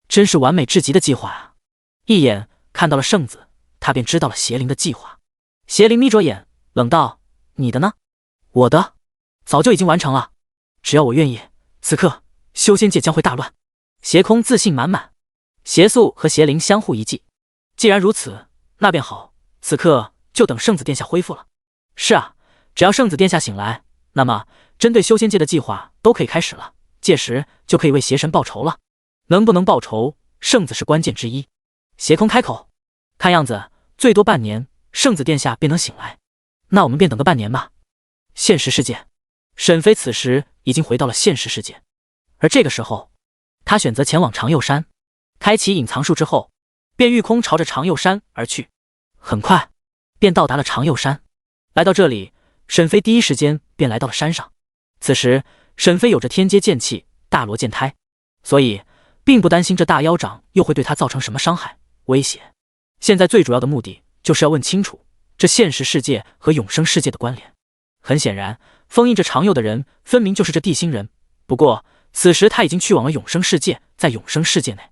真是完美至极的计划啊！”一眼看到了圣子，他便知道了邪灵的计划。邪灵眯着眼，冷道：“你的呢？”“我的早就已经完成了，只要我愿意，此刻修仙界将会大乱。”邪空自信满满。邪宿和邪灵相互一计，既然如此，那便好，此刻就等圣子殿下恢复了。是啊，只要圣子殿下醒来，那么针对修仙界的计划都可以开始了，届时就可以为邪神报仇了。能不能报仇，圣子是关键之一。邪空开口：“看样子最多半年，圣子殿下便能醒来。那我们便等个半年吧。”现实世界，沈飞此时已经回到了现实世界，而这个时候，他选择前往长佑山，开启隐藏术之后，便御空朝着长佑山而去。很快，便到达了长佑山。来到这里，沈飞第一时间便来到了山上。此时，沈飞有着天阶剑气大罗剑胎，所以并不担心这大妖掌又会对他造成什么伤害威胁。现在最主要的目的就是要问清楚这现实世界和永生世界的关联。很显然，封印着长佑的人分明就是这地心人，不过此时他已经去往了永生世界，在永生世界内，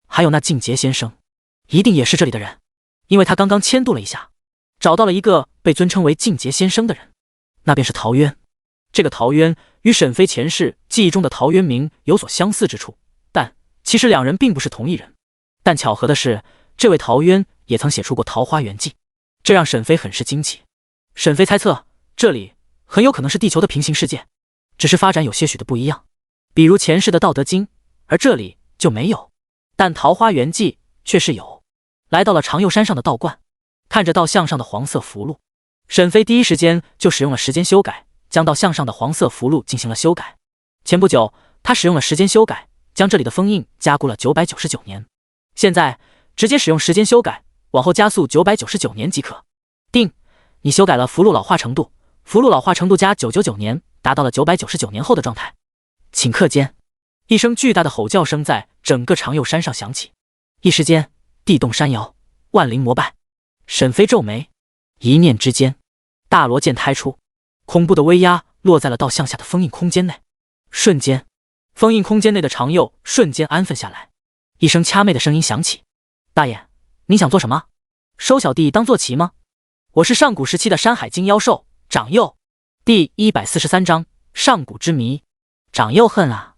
还有那静杰先生，一定也是这里的人，因为他刚刚牵渡了一下，找到了一个被尊称为静杰先生的人，那便是陶渊。这个陶渊与沈飞前世记忆中的陶渊明有所相似之处，但其实2人并不是同一人。但巧合的是，这位陶渊也曾写出过《桃花源记》，这让沈飞很是惊奇。沈飞猜测，这里很有可能是地球的平行世界，只是发展有些许的不一样，比如前世的《道德经》，而这里就没有。但《桃花源记》却是有。来到了长佑山上的道观，看着道像上的黄色符箓，沈飞第一时间就使用了时间修改，将道像上的黄色符箓进行了修改。前不久，他使用了时间修改，将这里的封印加固了999年。现在直接使用时间修改，往后加速999年即可。定，你修改了符箓老化程度，符箓老化程度加999年，达到了999年后的状态。顷刻间，一声巨大的吼叫声在整个长佑山上响起，一时间地动山摇，万灵膜拜。沈飞皱眉，一念之间，大罗剑胎出，恐怖的威压落在了道像下的封印空间内。瞬间，封印空间内的长佑瞬间安分下来，一声掐妹的声音响起：“大爷，您想做什么？收小弟当坐骑吗？我是上古时期的山海经妖兽长幼。”第143章上古之谜。长幼恨啊！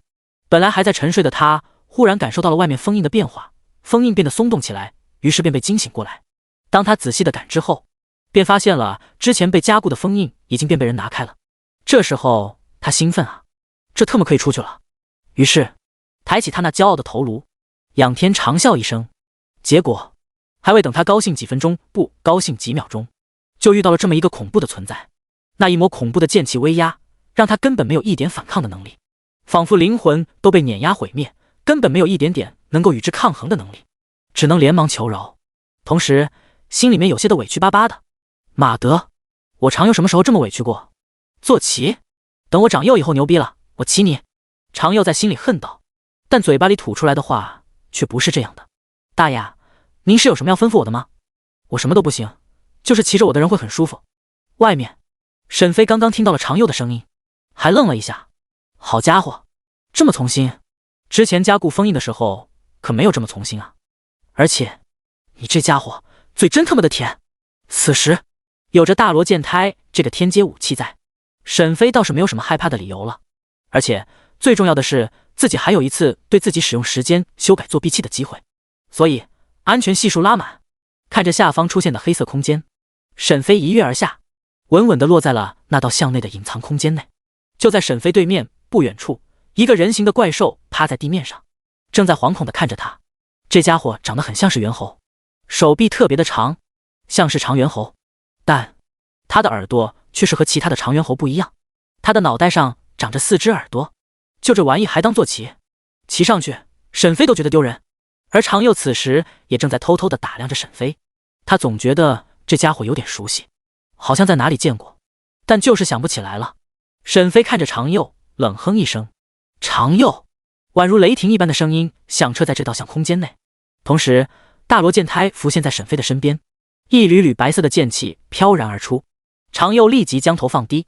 本来还在沉睡的他，忽然感受到了外面封印的变化，封印变得松动起来，于是便被惊醒过来。当他仔细的感知后，便发现了之前被加固的封印已经被人拿开了。这时候他兴奋啊，这特么可以出去了。于是抬起他那骄傲的头颅，仰天长啸一声。结果还未等他高兴几分钟，不高兴几秒钟，就遇到了这么一个恐怖的存在。那一抹恐怖的剑气威压，让他根本没有一点反抗的能力，仿佛灵魂都被碾压毁灭，根本没有一点点能够与之抗衡的能力，只能连忙求饶，同时心里面有些的委屈巴巴的。马德，我长幼什么时候这么委屈过？坐骑，等我长幼以后牛逼了，我骑你！长幼在心里恨道，但嘴巴里吐出来的话却不是这样的。大爷，您是有什么要吩咐我的吗？我什么都不行，就是骑着我的人会很舒服。外面，沈飞刚刚听到了长幼的声音，还愣了一下。好家伙，这么从心，之前加固封印的时候可没有这么从心啊！而且，你这家伙嘴真他妈的甜。此时，有着大罗剑胎这个天阶武器在，沈飞倒是没有什么害怕的理由了。而且最重要的是，自己还有一次对自己使用时间修改作弊器的机会，所以安全系数拉满。看着下方出现的黑色空间，沈飞一跃而下，稳稳地落在了那道向内的隐藏空间内。就在沈飞对面不远处，一个人形的怪兽趴在地面上，正在惶恐地看着他。这家伙长得很像是猿猴，手臂特别的长，像是长猿猴，但他的耳朵却是和其他的长猿猴不一样。他的脑袋上长着4只耳朵，就这玩意还当坐骑？骑上去，沈飞都觉得丢人。而长佑此时也正在偷偷地打量着沈飞，他总觉得这家伙有点熟悉，好像在哪里见过，但就是想不起来了。沈飞看着长佑，冷哼一声。长佑，宛如雷霆一般的声音响彻在这道像空间内，同时大罗剑胎浮现在沈飞的身边，一缕缕白色的剑气飘然而出。长佑立即将头放低，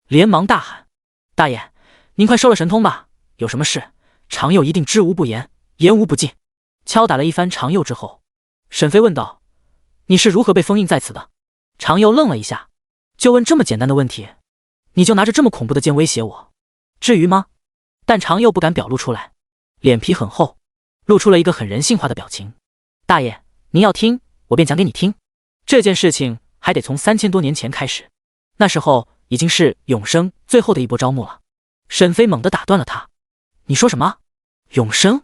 连忙大喊：大爷，您快收了神通吧，有什么事长佑一定知无不言，言无不尽。敲打了一番长佑之后，沈飞问道：你是如何被封印在此的？长佑愣了一下，就问这么简单的问题，你就拿着这么恐怖的剑威胁我，至于吗？但长佑不敢表露出来，脸皮很厚，露出了一个很人性化的表情。大爷，您要听，我便讲给你听。这件事情还得从3000多年前开始，那时候已经是永生最后的一波招募了。沈飞猛地打断了他：你说什么？永生？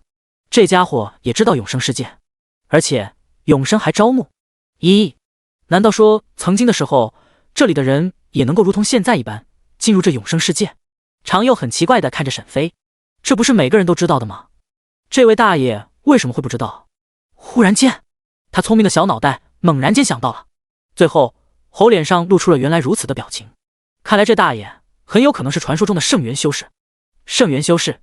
这家伙也知道永生世界，而且永生还招募？难道说曾经的时候，这里的人也能够如同现在一般进入这永生世界？长佑很奇怪地看着沈飞，这不是每个人都知道的吗？这位大爷为什么会不知道？忽然间，他聪明的小脑袋猛然间想到了，最后猴脸上露出了原来如此的表情。看来这大爷很有可能是传说中的圣元修士。圣元修士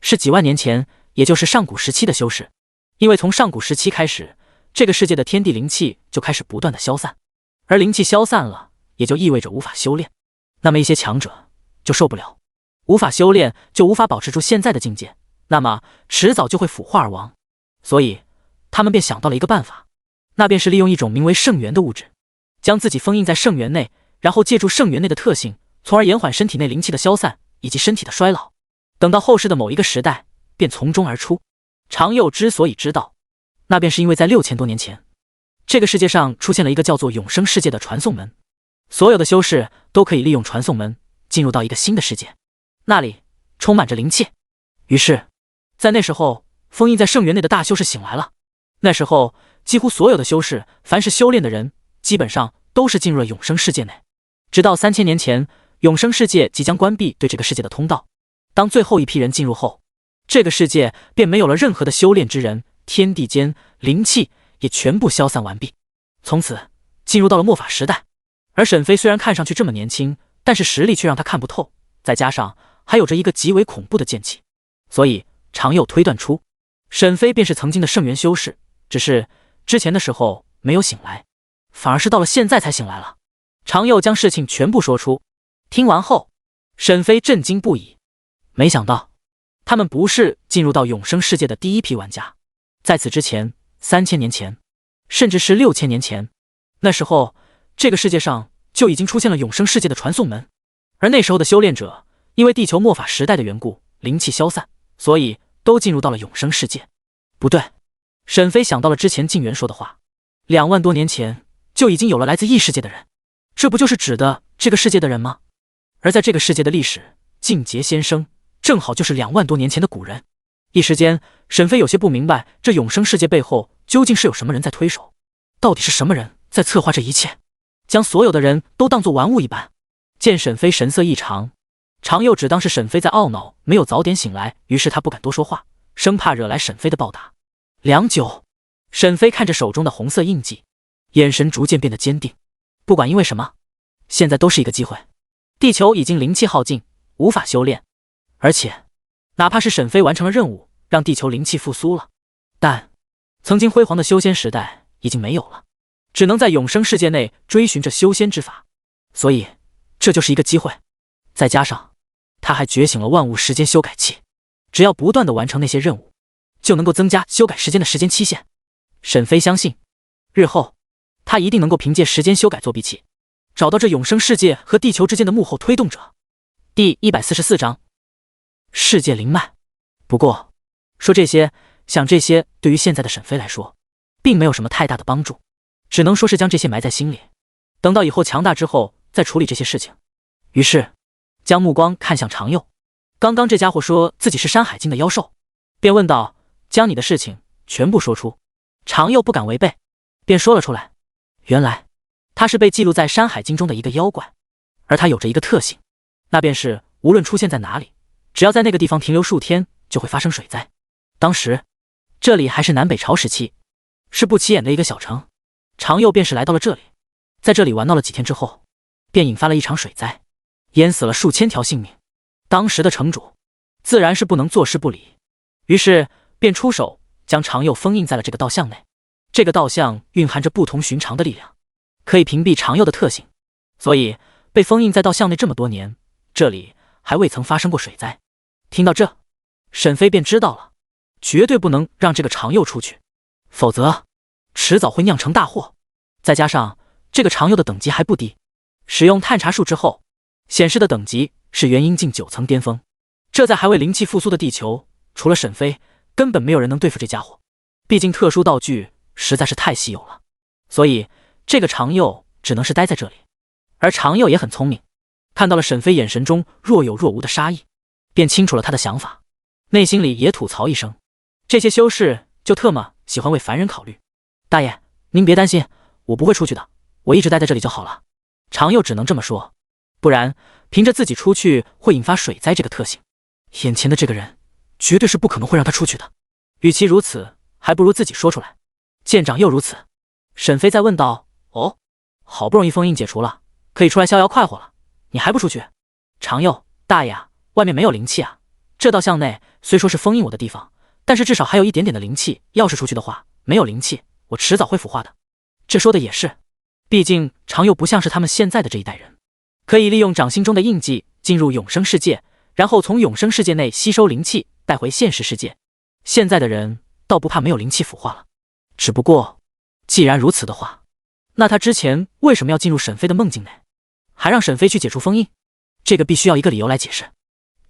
是几万年前，也就是上古时期的修士。因为从上古时期开始，这个世界的天地灵气就开始不断的消散，而灵气消散了，也就意味着无法修炼。那么一些强者就受不了，无法修炼就无法保持住现在的境界，那么迟早就会腐化而亡。所以他们便想到了一个办法，那便是利用一种名为圣元的物质，将自己封印在圣元内，然后借助圣元内的特性，从而延缓身体内灵气的消散以及身体的衰老，等到后世的某一个时代便从中而出。长佑之所以知道，那便是因为在6000多年前，这个世界上出现了一个叫做永生世界的传送门，所有的修士都可以利用传送门进入到一个新的世界，那里充满着灵气。于是在那时候，封印在圣元内的大修士醒来了。那时候几乎所有的修士，凡是修炼的人，基本上都是进入了永生世界内。直到3000年前，永生世界即将关闭对这个世界的通道，当最后一批人进入后，这个世界便没有了任何的修炼之人，天地间灵气也全部消散完毕，从此进入到了末法时代。而沈飞虽然看上去这么年轻，但是实力却让他看不透，再加上还有着一个极为恐怖的剑气，所以长佑推断出沈飞便是曾经的圣元修士，只是之前的时候没有醒来，反而是到了现在才醒来了。长佑将事情全部说出，听完后沈飞震惊不已，没想到他们不是进入到永生世界的第一批玩家，在此之前，3000年前，甚至是6000年前，那时候这个世界上就已经出现了永生世界的传送门。而那时候的修炼者，因为地球末法时代的缘故，灵气消散，所以都进入到了永生世界。不对，沈飞想到了之前静元说的话，2万多年前就已经有了来自异世界的人，这不就是指的这个世界的人吗？而在这个世界的历史，静杰先生正好就是2万多年前的古人。一时间，沈飞有些不明白，这永生世界背后究竟是有什么人在推手？到底是什么人在策划这一切，将所有的人都当作玩物一般？见沈飞神色异常，常佑只当是沈飞在懊恼没有早点醒来，于是他不敢多说话，生怕惹来沈飞的报答。良久，沈飞看着手中的红色印记，眼神逐渐变得坚定。不管因为什么，现在都是一个机会。地球已经灵气耗尽，无法修炼，而且哪怕是沈飞完成了任务，让地球灵气复苏了，但曾经辉煌的修仙时代已经没有了，只能在永生世界内追寻着修仙之法，所以这就是一个机会。再加上他还觉醒了万物时间修改器，只要不断的完成那些任务，就能够增加修改时间的时间期限。沈飞相信，日后他一定能够凭借时间修改作弊器，找到这永生世界和地球之间的幕后推动者。第144章，世界灵脉。不过说这些想这些，对于现在的沈飞来说并没有什么太大的帮助，只能说是将这些埋在心里，等到以后强大之后再处理这些事情。于是将目光看向常佑，刚刚这家伙说自己是山海经的妖兽，便问道：将你的事情全部说出。常佑不敢违背，便说了出来。原来他是被记录在山海经中的一个妖怪，而他有着一个特性，那便是无论出现在哪里，只要在那个地方停留数天，就会发生水灾。当时这里还是南北朝时期，是不起眼的一个小城，常佑便是来到了这里，在这里玩闹了几天之后，便引发了一场水灾，淹死了数千条性命。当时的城主自然是不能坐视不理，于是便出手将常佑封印在了这个道像内。这个道像蕴含着不同寻常的力量，可以屏蔽常佑的特性，所以被封印在道像内这么多年，这里还未曾发生过水灾。听到这，沈飞便知道了，绝对不能让这个常佑出去，否则迟早会酿成大祸。再加上这个常佑的等级还不低，使用探查术之后显示的等级是元婴境9层巅峰，这在还未灵气复苏的地球，除了沈飞，根本没有人能对付这家伙。毕竟特殊道具实在是太稀有了，所以这个常佑只能是待在这里。而常佑也很聪明，看到了沈飞眼神中若有若无的杀意，便清楚了他的想法，内心里也吐槽一声：这些修士就特么喜欢为凡人考虑。大爷，您别担心，我不会出去的，我一直待在这里就好了。常佑只能这么说，不然凭着自己出去会引发水灾这个特性，眼前的这个人绝对是不可能会让他出去的。与其如此，还不如自己说出来。见长又如此，沈飞再问道：哦，好不容易封印解除了，可以出来逍遥快活了，你还不出去？常佑，大爷啊，外面没有灵气啊，这道像内虽说是封印我的地方，但是至少还有一点点的灵气，要是出去的话，没有灵气，我迟早会腐化的。这说的也是，毕竟常佑不像是他们现在的这一代人，可以利用掌心中的印记进入永生世界，然后从永生世界内吸收灵气带回现实世界。现在的人倒不怕没有灵气腐化了，只不过既然如此的话，那他之前为什么要进入沈飞的梦境内，还让沈飞去解除封印？这个必须要一个理由来解释。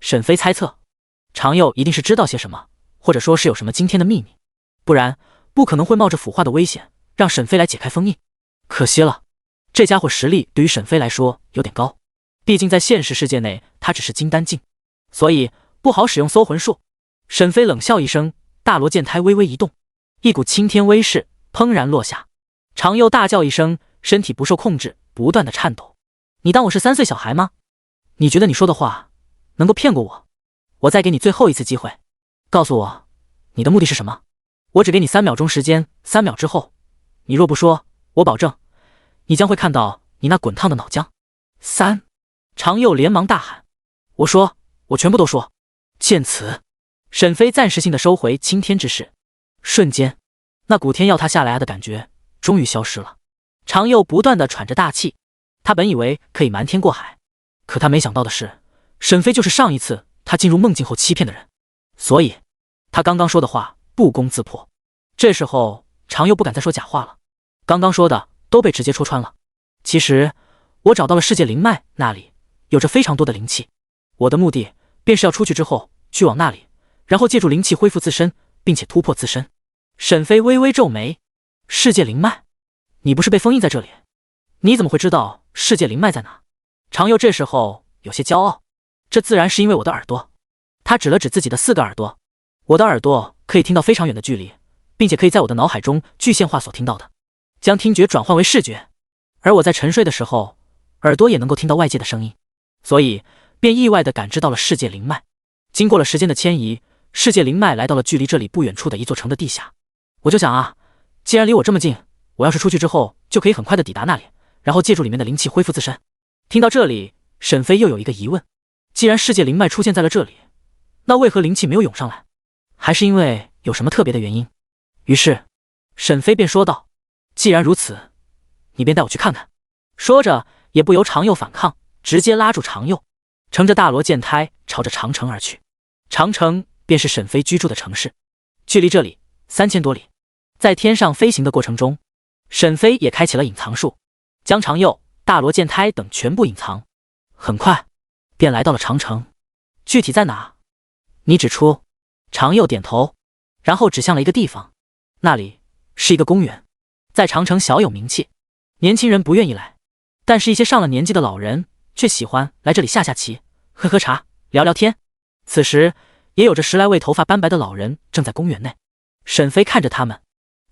沈飞猜测，常佑一定是知道些什么，或者说是有什么惊天的秘密，不然不可能会冒着腐化的危险让沈飞来解开封印。可惜了，这家伙实力对于沈飞来说有点高，毕竟在现实世界内他只是金丹境，所以不好使用搜魂术。沈飞冷笑一声，大罗剑胎微微一动，一股青天威势砰然落下。常佑大叫一声，身体不受控制不断的颤抖。你当我是3岁小孩吗？你觉得你说的话能够骗过我？我再给你最后一次机会，告诉我你的目的是什么？我只给你3秒钟时间，3秒之后你若不说，我保证你将会看到你那滚烫的脑浆。3！常佑连忙大喊：我说，我全部都说。见此，沈飞暂时性的收回青天之势，瞬间那股天要他下来的感觉终于消失了。常佑不断的喘着大气，他本以为可以瞒天过海，可他没想到的是，沈飞就是上一次他进入梦境后欺骗的人，所以他刚刚说的话不攻自破。这时候常佑不敢再说假话了，刚刚说的都被直接戳穿了。其实我找到了世界灵脉，那里有着非常多的灵气，我的目的便是要出去之后去往那里，然后借助灵气恢复自身，并且突破自身。沈飞微微皱眉，世界灵脉？你不是被封印在这里？你怎么会知道世界灵脉在哪？常佑这时候有些骄傲，这自然是因为我的耳朵。他指了指自己的4个耳朵，我的耳朵可以听到非常远的距离，并且可以在我的脑海中具现化所听到的，将听觉转换为视觉。而我在沉睡的时候，耳朵也能够听到外界的声音，所以便意外地感知到了世界灵脉。经过了时间的迁移，世界灵脉来到了距离这里不远处的一座城的地下。我就想啊，既然离我这么近，我要是出去之后就可以很快地抵达那里，然后借助里面的灵气恢复自身。听到这里，沈飞又有一个疑问，既然世界灵脉出现在了这里，那为何灵气没有涌上来？还是因为有什么特别的原因？于是沈飞便说道，既然如此，你便带我去看看。说着也不由常佑反抗，直接拉住常佑，乘着大罗剑胎朝着长城而去。长城便是沈飞居住的城市，距离这里3000多里。在天上飞行的过程中，沈飞也开启了隐藏术，将常佑、大罗剑胎等全部隐藏，很快便来到了长城。具体在哪？你指出。常佑点头，然后指向了一个地方，那里是一个公园，在长城小有名气。年轻人不愿意来，但是一些上了年纪的老人却喜欢来这里下下棋，喝喝茶，聊聊天。此时也有着10来位头发斑白的老人正在公园内。沈飞看着他们，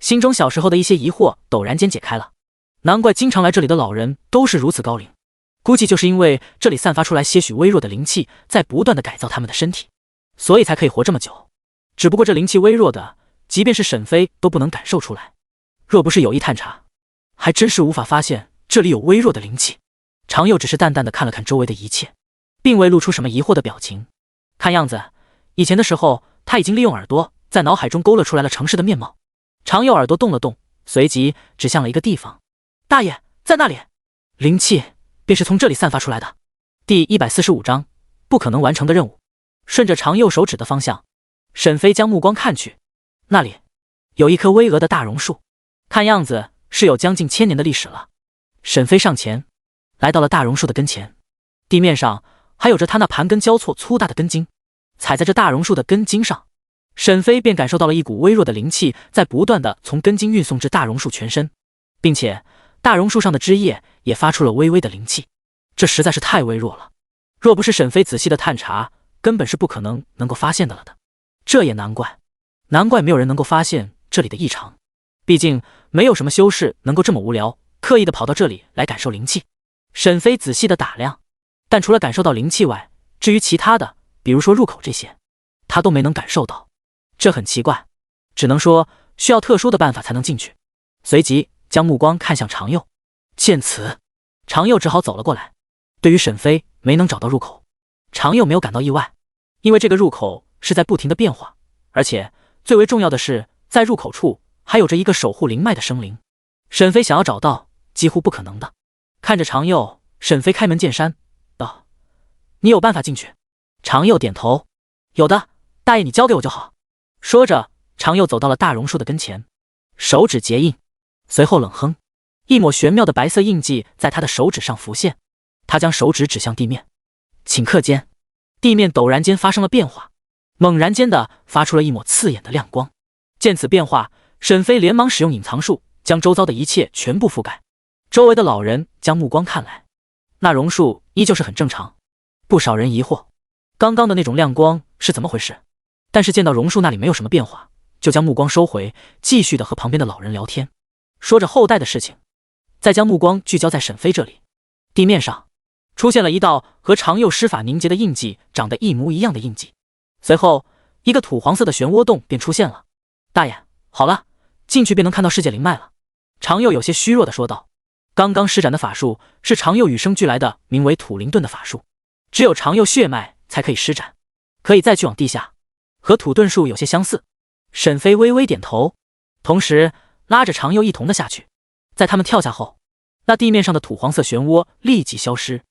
心中小时候的一些疑惑陡然间解开了，难怪经常来这里的老人都是如此高龄，估计就是因为这里散发出来些许微弱的灵气，在不断的改造他们的身体，所以才可以活这么久。只不过这灵气微弱的，即便是沈飞都不能感受出来，若不是有意探查，还真是无法发现这里有微弱的灵气。常佑只是淡淡的看了看周围的一切，并未露出什么疑惑的表情。看样子以前的时候他已经利用耳朵在脑海中勾勒出来了城市的面貌。常佑耳朵动了动，随即指向了一个地方，大爷，在那里，灵气便是从这里散发出来的。第145章不可能完成的任务。顺着常佑手指的方向，沈飞将目光看去，那里有一棵巍峨的大榕树，看样子是有将近1000年的历史了。沈飞上前来到了大榕树的跟前，地面上还有着他那盘根交错粗大的根茎，踩在这大榕树的根茎上，沈飞便感受到了一股微弱的灵气在不断的从根茎运送至大榕树全身，并且大榕树上的枝叶也发出了微微的灵气，这实在是太微弱了，若不是沈飞仔细的探查，根本是不可能够发现的了的。这也难怪没有人能够发现这里的异常，毕竟没有什么修士能够这么无聊，刻意的跑到这里来感受灵气。沈飞仔细的打量，但除了感受到灵气外，至于其他的，比如说入口这些，他都没能感受到。这很奇怪，只能说需要特殊的办法才能进去。随即将目光看向常佑，见此，常佑只好走了过来。对于沈飞没能找到入口，常佑没有感到意外，因为这个入口是在不停的变化，而且最为重要的是，在入口处还有着一个守护灵脉的生灵，沈飞想要找到几乎不可能的。看着常佑，沈飞开门见山道：“你有办法进去？”常佑点头：“有的，大爷你交给我就好。”说着，常佑走到了大榕树的跟前，手指结印，随后冷哼，一抹玄妙的白色印记在他的手指上浮现。他将手指指向地面，顷刻间，地面陡然间发生了变化，猛然间的发出了一抹刺眼的亮光。见此变化，沈飞连忙使用隐藏术，将周遭的一切全部覆盖。周围的老人将目光看来，那榕树依旧是很正常，不少人疑惑刚刚的那种亮光是怎么回事，但是见到榕树那里没有什么变化，就将目光收回，继续的和旁边的老人聊天，说着后代的事情，再将目光聚焦在沈飞这里。地面上出现了一道和常佑施法凝结的印记长得一模一样的印记，随后一个土黄色的漩涡洞便出现了。大爷，好了，进去便能看到世界灵脉了。常佑有些虚弱的说道。刚刚施展的法术是常佑与生俱来的名为土灵遁的法术，只有常佑血脉才可以施展，可以再去往地下，和土遁术有些相似。沈飞微微点头，同时拉着常佑一同的下去。在他们跳下后，那地面上的土黄色漩涡立即消失，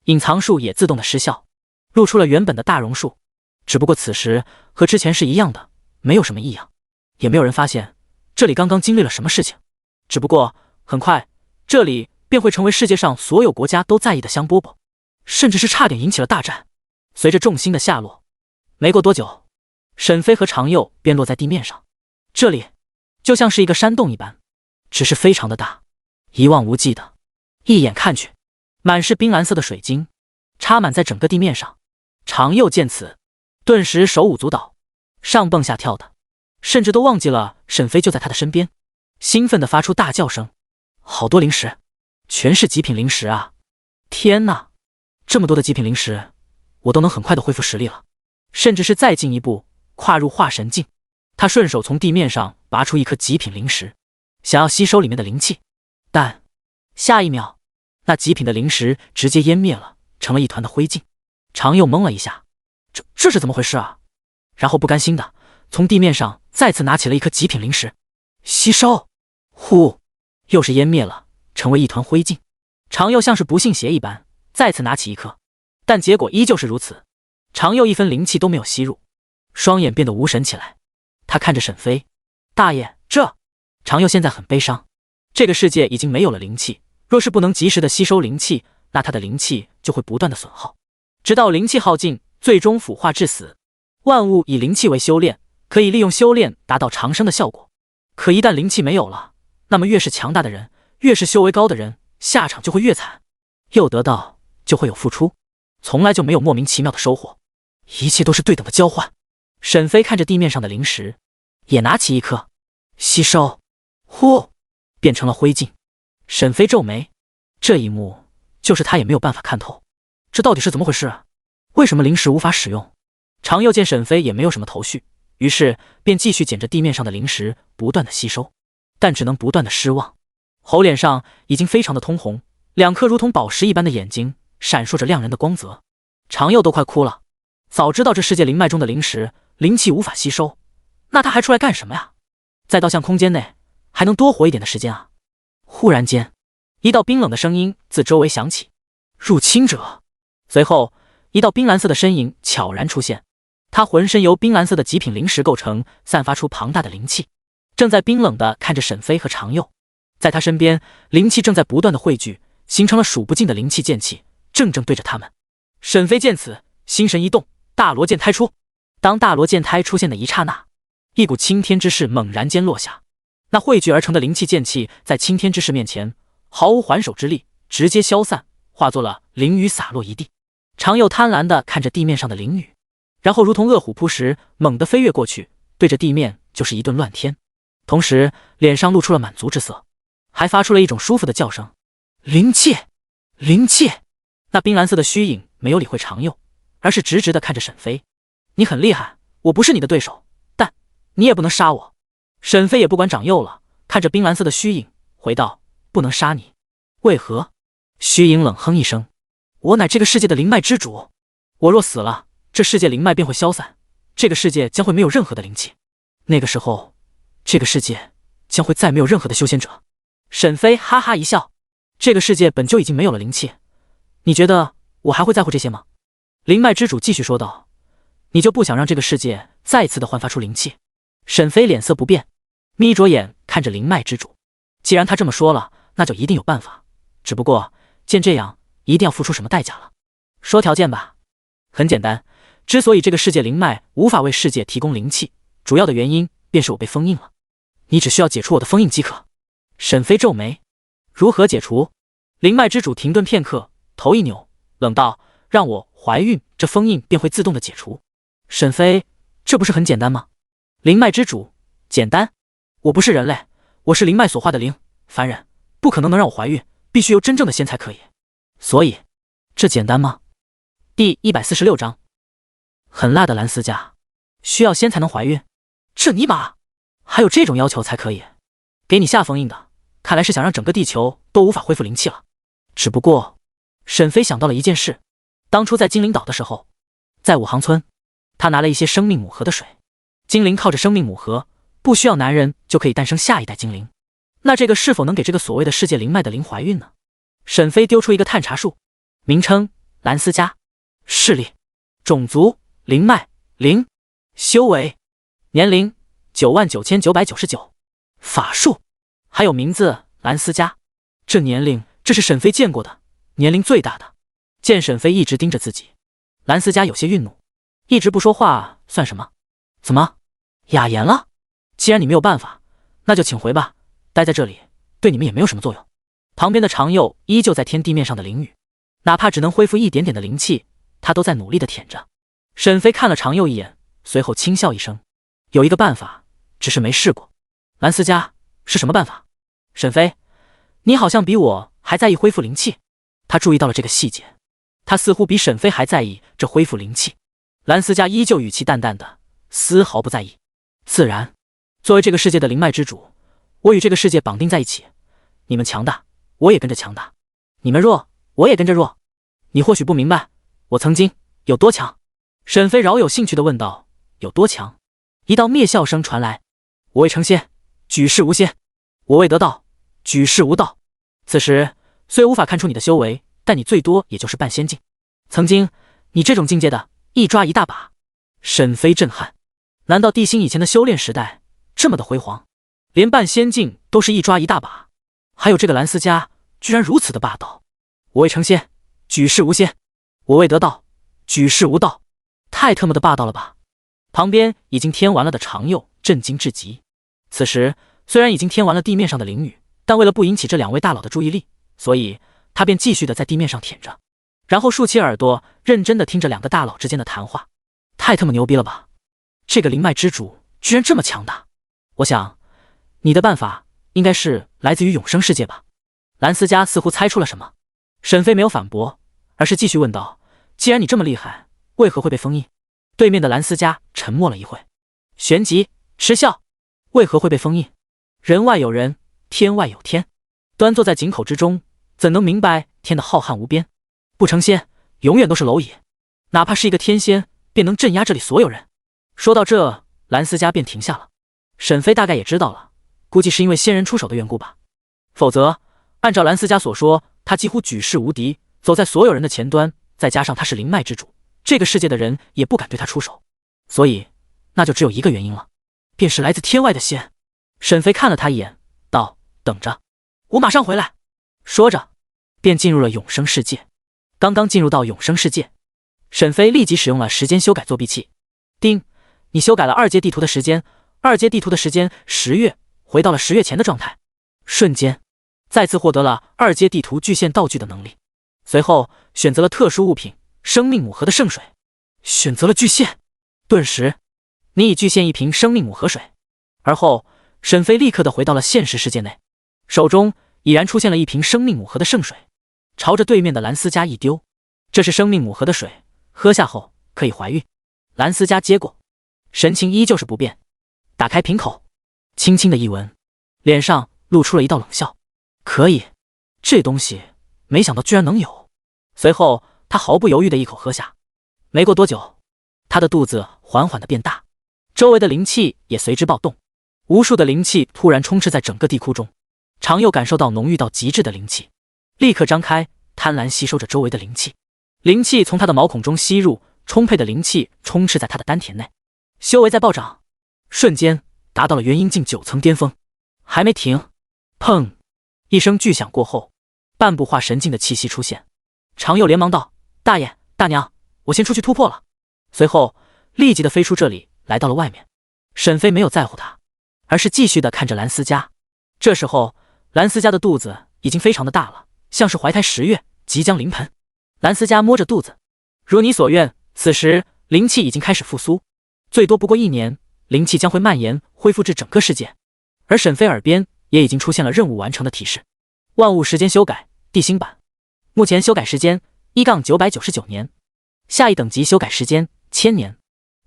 隐藏术也自动的失效，露出了原本的大榕树。只不过此时和之前是一样的，没有什么异样，也没有人发现这里刚刚经历了什么事情。只不过很快，这里便会成为世界上所有国家都在意的香饽饽，甚至是差点引起了大战。随着众星的下落，没过多久，沈飞和常佑便落在地面上。这里就像是一个山洞一般，只是非常的大，一望无际的，一眼看去，满是冰蓝色的水晶，插满在整个地面上。常佑见此，顿时手舞足蹈，上蹦下跳的，甚至都忘记了沈飞就在他的身边，兴奋地发出大叫声。好多灵石，全是极品灵石啊！天哪，这么多的极品灵石，我都能很快的恢复实力了，甚至是再进一步跨入化神境。他顺手从地面上拔出一颗极品灵石，想要吸收里面的灵气，但下一秒，那极品的灵石直接湮灭了，成了一团的灰烬。常佑懵了一下，这是怎么回事啊？然后不甘心的从地面上再次拿起了一颗极品灵石，吸收，呼，又是湮灭了，成为一团灰烬。常佑像是不信邪一般，再次拿起一颗，但结果依旧是如此。常佑一分灵气都没有吸入，双眼变得无神起来。他看着沈飞，大爷，常佑现在很悲伤。这个世界已经没有了灵气，若是不能及时的吸收灵气，那他的灵气就会不断的损耗，直到灵气耗尽，最终腐化致死。万物以灵气为修炼，可以利用修炼达到长生的效果。可一旦灵气没有了，那么越是强大的人，越是修为高的人，下场就会越惨。有得到就会有付出，从来就没有莫名其妙的收获，一切都是对等的交换。沈飞看着地面上的灵石，也拿起一颗，吸收，呼，变成了灰烬。沈飞皱眉，这一幕就是他也没有办法看透，这到底是怎么回事啊？为什么灵石无法使用？常佑见沈飞也没有什么头绪，于是便继续捡着地面上的灵石，不断的吸收，但只能不断的失望。猴脸上已经非常的通红，两颗如同宝石一般的眼睛闪烁着亮人的光泽。常佑都快哭了，早知道这世界灵脉中的灵石灵气无法吸收，那他还出来干什么呀？在道像空间内还能多活一点的时间啊！忽然间，一道冰冷的声音自周围响起：入侵者。随后，一道冰蓝色的身影悄然出现，他浑身由冰蓝色的极品灵石构成，散发出庞大的灵气，正在冰冷地看着沈飞和常佑。在他身边，灵气正在不断的汇聚，形成了数不尽的灵气剑气，正对着他们。沈飞见此，心神一动，大罗剑胎出。当大罗剑胎出现的一刹那，一股青天之势猛然间落下，那汇聚而成的灵气剑气在青天之势面前毫无还手之力，直接消散，化作了灵雨洒落一地。常佑贪婪地看着地面上的灵雨，然后如同饿虎扑食，猛地飞跃过去，对着地面就是一顿乱添，同时脸上露出了满足之色，还发出了一种舒服的叫声：灵气，灵气！那冰蓝色的虚影没有理会常佑，而是直直地看着沈飞。你很厉害，我不是你的对手，但你也不能杀我。沈飞也不管长幼了，看着冰蓝色的虚影，回道：不能杀你，为何？虚影冷哼一声：我乃这个世界的灵脉之主，我若死了，这世界灵脉便会消散，这个世界将会没有任何的灵气，那个时候，这个世界将会再没有任何的修仙者。沈飞哈哈一笑：这个世界本就已经没有了灵气，你觉得我还会在乎这些吗？灵脉之主继续说道：你就不想让这个世界再次的焕发出灵气？沈飞脸色不变，眯着眼看着灵脉之主。既然他这么说了，那就一定有办法，只不过见这样一定要付出什么代价了。说条件吧。很简单，之所以这个世界灵脉无法为世界提供灵气，主要的原因便是我被封印了，你只需要解除我的封印即可。沈飞皱眉：如何解除？灵脉之主停顿片刻，头一扭，冷道：让我怀孕，这封印便会自动的解除。沈飞，这不是很简单吗？灵脉之主：简单？我不是人类，我是灵脉所化的灵，凡人不可能让我怀孕，必须由真正的仙才可以。所以，这简单吗？第146章，很辣的蓝丝家，需要仙才能怀孕？这尼玛，还有这种要求才可以？给你下封印的，看来是想让整个地球都无法恢复灵气了。只不过，沈飞想到了一件事，当初在精灵岛的时候，在五行村，他拿了一些生命母盒的水，精灵靠着生命母盒，不需要男人就可以诞生下一代精灵。那这个是否能给这个所谓的世界灵脉的灵怀孕呢？沈飞丢出一个探查术，名称蓝丝家，势力种族灵脉灵，修为年龄99999，法术，还有名字蓝思佳，这年龄这是沈飞见过的年龄最大的。见沈飞一直盯着自己，蓝思佳有些愠怒，一直不说话算什么？怎么哑言了？既然你没有办法，那就请回吧，待在这里对你们也没有什么作用。旁边的长幼依旧在舔地面上的灵雨，哪怕只能恢复一点点的灵气，他都在努力的舔着。沈飞看了长幼一眼，随后轻笑一声，有一个办法，只是没试过。蓝思佳，是什么办法？沈飞，你好像比我还在意恢复灵气。他注意到了这个细节，他似乎比沈飞还在意这恢复灵气。蓝思佳依旧语气淡淡的，丝毫不在意。自然，作为这个世界的灵脉之主，我与这个世界绑定在一起，你们强大，我也跟着强大；你们弱，我也跟着弱。你或许不明白，我曾经有多强。沈飞饶有兴趣地问道：有多强？一道灭笑声传来：我未成仙，举世无仙；我未得道，举世无道。此时虽无法看出你的修为，但你最多也就是半仙境。曾经你这种境界的一抓一大把。沈飞震撼，难道地心以前的修炼时代这么的辉煌，连半仙境都是一抓一大把？还有这个蓝思佳居然如此的霸道。我未成仙，举世无仙；我未得道，举世无道。太特么的霸道了吧！旁边已经添完了的长幼震惊至极。此时虽然已经添完了地面上的灵雨，但为了不引起这两位大佬的注意力，所以他便继续的在地面上舔着，然后竖起耳朵认真的听着两个大佬之间的谈话。太他妈牛逼了吧！这个灵脉之主居然这么强大。我想你的办法应该是来自于永生世界吧？蓝思佳似乎猜出了什么。沈飞没有反驳，而是继续问道：既然你这么厉害，为何会被封印？对面的蓝思佳沉默了一会，旋即嗤笑：为何会被封印？人外有人，天外有天。端坐在井口之中，怎能明白天的浩瀚无边？不成仙，永远都是蝼蚁。哪怕是一个天仙，便能镇压这里所有人。说到这，蓝思佳便停下了。沈飞大概也知道了，估计是因为仙人出手的缘故吧。否则，按照蓝思佳所说，他几乎举世无敌，走在所有人的前端，再加上他是灵脉之主，这个世界的人也不敢对他出手。所以，那就只有一个原因了，便是来自天外的仙。沈飞看了他一眼，道：等着，我马上回来。说着，便进入了永生世界。刚刚进入到永生世界，沈飞立即使用了时间修改作弊器。叮，你修改了二阶地图的时间，二阶地图的时间10月，回到了10月前的状态。瞬间，再次获得了二阶地图具现道具的能力。随后选择了特殊物品生命母河的圣水，选择了具现，顿时你已具现一瓶生命母河水。而后沈飞立刻的回到了现实世界内，手中已然出现了一瓶生命母河的圣水，朝着对面的蓝思佳一丢。这是生命母河的水，喝下后可以怀孕。蓝思佳接过，神情依旧是不变，打开瓶口，轻轻的一闻，脸上露出了一道冷笑。可以，这东西没想到居然能有。随后他毫不犹豫的一口喝下。没过多久，他的肚子缓缓的变大，周围的灵气也随之暴动，无数的灵气突然充斥在整个地窟中。长佑感受到浓郁到极致的灵气，立刻张开，贪婪吸收着周围的灵气。灵气从他的毛孔中吸入，充沛的灵气充斥在他的丹田内，修为在暴涨，瞬间达到了元婴境9层巅峰。还没停，砰！一声巨响过后，半部化神境的气息出现。长佑连忙道：大爷大娘，我先出去突破了。随后立即的飞出这里，来到了外面。沈飞没有在乎他，而是继续的看着蓝思佳。这时候蓝思佳的肚子已经非常的大了，像是怀胎10月，即将临盆。蓝思佳摸着肚子，如你所愿，此时灵气已经开始复苏，最多不过1年，灵气将会蔓延恢复至整个世界。而沈飞耳边也已经出现了任务完成的提示：万物时间修改地心版，目前修改时间1-999年，下一等级修改时间1000年，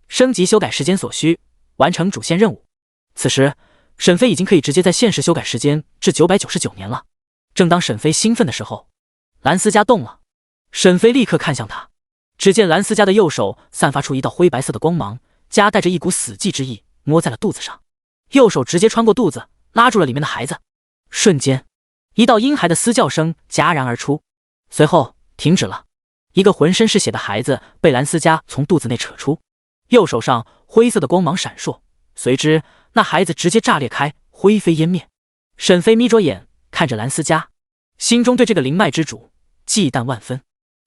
升级修改时间所需，完成主线任务。此时沈飞已经可以直接在现实修改时间至999年了。正当沈飞兴奋的时候，蓝思佳动了。沈飞立刻看向他，只见蓝思佳的右手散发出一道灰白色的光芒，夹带着一股死寂之意，摸在了肚子上。右手直接穿过肚子，拉住了里面的孩子。瞬间，一道婴孩的嘶叫声戛然而出，随后停止了。一个浑身是血的孩子被蓝思佳从肚子内扯出，右手上灰色的光芒闪烁，随之那孩子直接炸裂开，灰飞烟灭。沈飞眯着眼看着蓝思佳，心中对这个灵脉之主忌惮万分，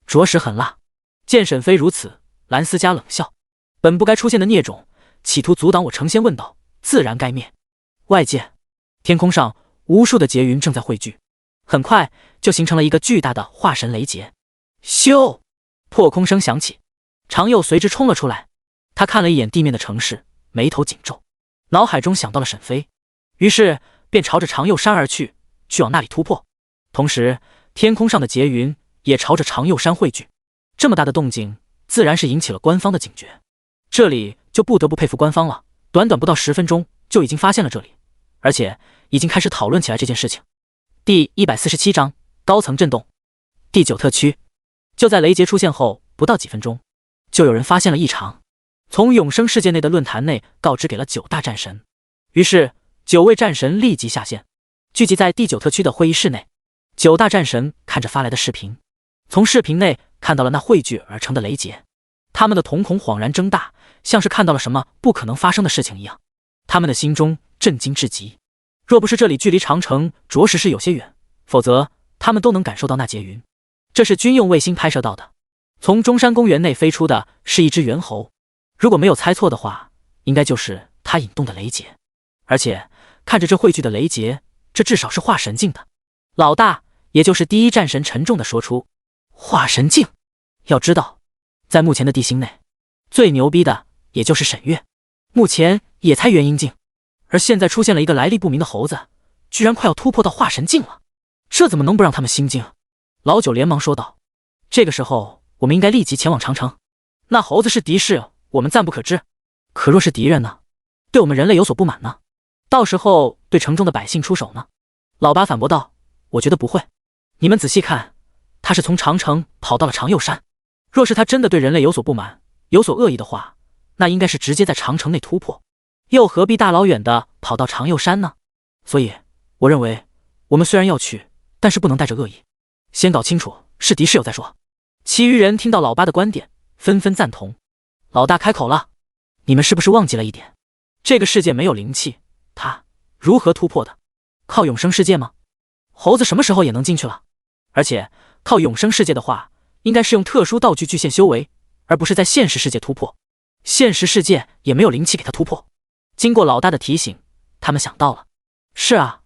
着实狠辣。见沈飞如此，蓝思佳冷笑，本不该出现的孽种，企图阻挡我成仙问道，自然该灭。外界天空上无数的劫云正在汇聚，很快就形成了一个巨大的化神雷劫。咻！破空声响起，常佑随之冲了出来。他看了一眼地面的城市，眉头紧皱，脑海中想到了沈飞，于是便朝着长佑山而去，去往那里突破。同时，天空上的劫云也朝着长佑山汇聚。这么大的动静，自然是引起了官方的警觉。这里就不得不佩服官方了，短短不到10分钟就已经发现了这里，而且已经开始讨论起来这件事情。第147章高层震动。第9特区，就在雷劫出现后不到几分钟，就有人发现了异常，从永生世界内的论坛内告知给了9大战神。于是9位战神立即下线，聚集在第9特区的会议室内。9大战神看着发来的视频，从视频内看到了那汇聚而成的雷劫，他们的瞳孔恍然睁大，像是看到了什么不可能发生的事情一样。他们的心中震惊至极，若不是这里距离长城着实是有些远，否则他们都能感受到那劫云。这是军用卫星拍摄到的，从中山公园内飞出的是一只猿猴，如果没有猜错的话，应该就是它引动的雷劫。而且看着这汇聚的雷劫，这至少是化神境的。老大，也就是第一战神沉重地说出，化神境。要知道，在目前的地心内，最牛逼的也就是沈月，目前也才元婴境，而现在出现了一个来历不明的猴子，居然快要突破到化神境了，这怎么能不让他们心惊？老九连忙说道，这个时候我们应该立即前往长城。那猴子是敌视，我们暂不可知，可若是敌人呢？对我们人类有所不满呢？到时候对城中的百姓出手呢？老八反驳道，我觉得不会，你们仔细看，他是从长城跑到了长佑山，若是他真的对人类有所不满，有所恶意的话，那应该是直接在长城内突破，又何必大老远的跑到长佑山呢？所以我认为我们虽然要去，但是不能带着恶意，先搞清楚是敌是友再说。其余人听到老八的观点，纷纷赞同。老大开口了，你们是不是忘记了一点？这个世界没有灵气，他如何突破的？靠永生世界吗？猴子什么时候也能进去了？而且靠永生世界的话，应该是用特殊道具巨献修为，而不是在现实世界突破。现实世界也没有灵气给他突破。经过老大的提醒，他们想到了，是啊，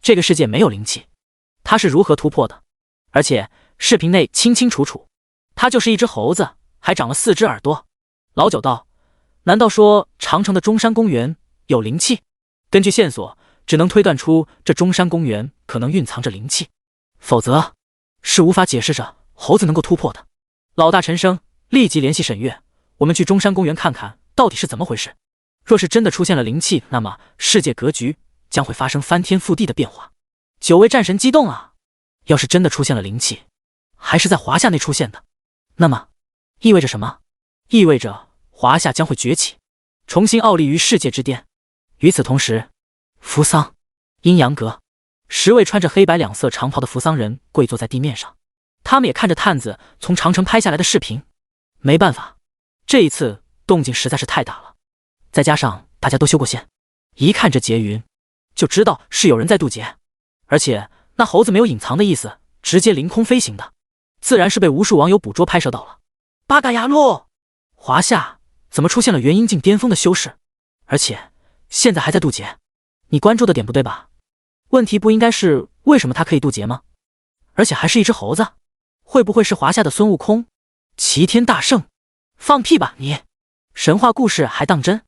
这个世界没有灵气，他是如何突破的？而且视频内清清楚楚，他就是一只猴子，还长了4只耳朵。老九道，难道说长城的中山公园有灵气？根据线索，只能推断出这中山公园可能蕴藏着灵气，否则是无法解释着猴子能够突破的。老大沉声立即联系沈月，我们去中山公园看看到底是怎么回事。若是真的出现了灵气，那么世界格局将会发生翻天覆地的变化。9位战神激动啊！要是真的出现了灵气，还是在华夏内出现的，那么意味着什么？意味着华夏将会崛起，重新傲立于世界之巅。与此同时，扶桑、阴阳阁10位穿着黑白2色长袍的扶桑人跪坐在地面上，他们也看着探子从长城拍下来的视频。没办法，这一次动静实在是太大了，再加上大家都修过仙，一看这劫云就知道是有人在渡劫，而且那猴子没有隐藏的意思，直接凌空飞行的，自然是被无数网友捕捉拍摄到了。八嘎呀路，华夏怎么出现了元婴境巅峰的修士，而且现在还在渡劫？你关注的点不对吧？问题不应该是为什么他可以渡劫吗？而且还是一只猴子，会不会是华夏的孙悟空？齐天大圣？放屁吧你！神话故事还当真？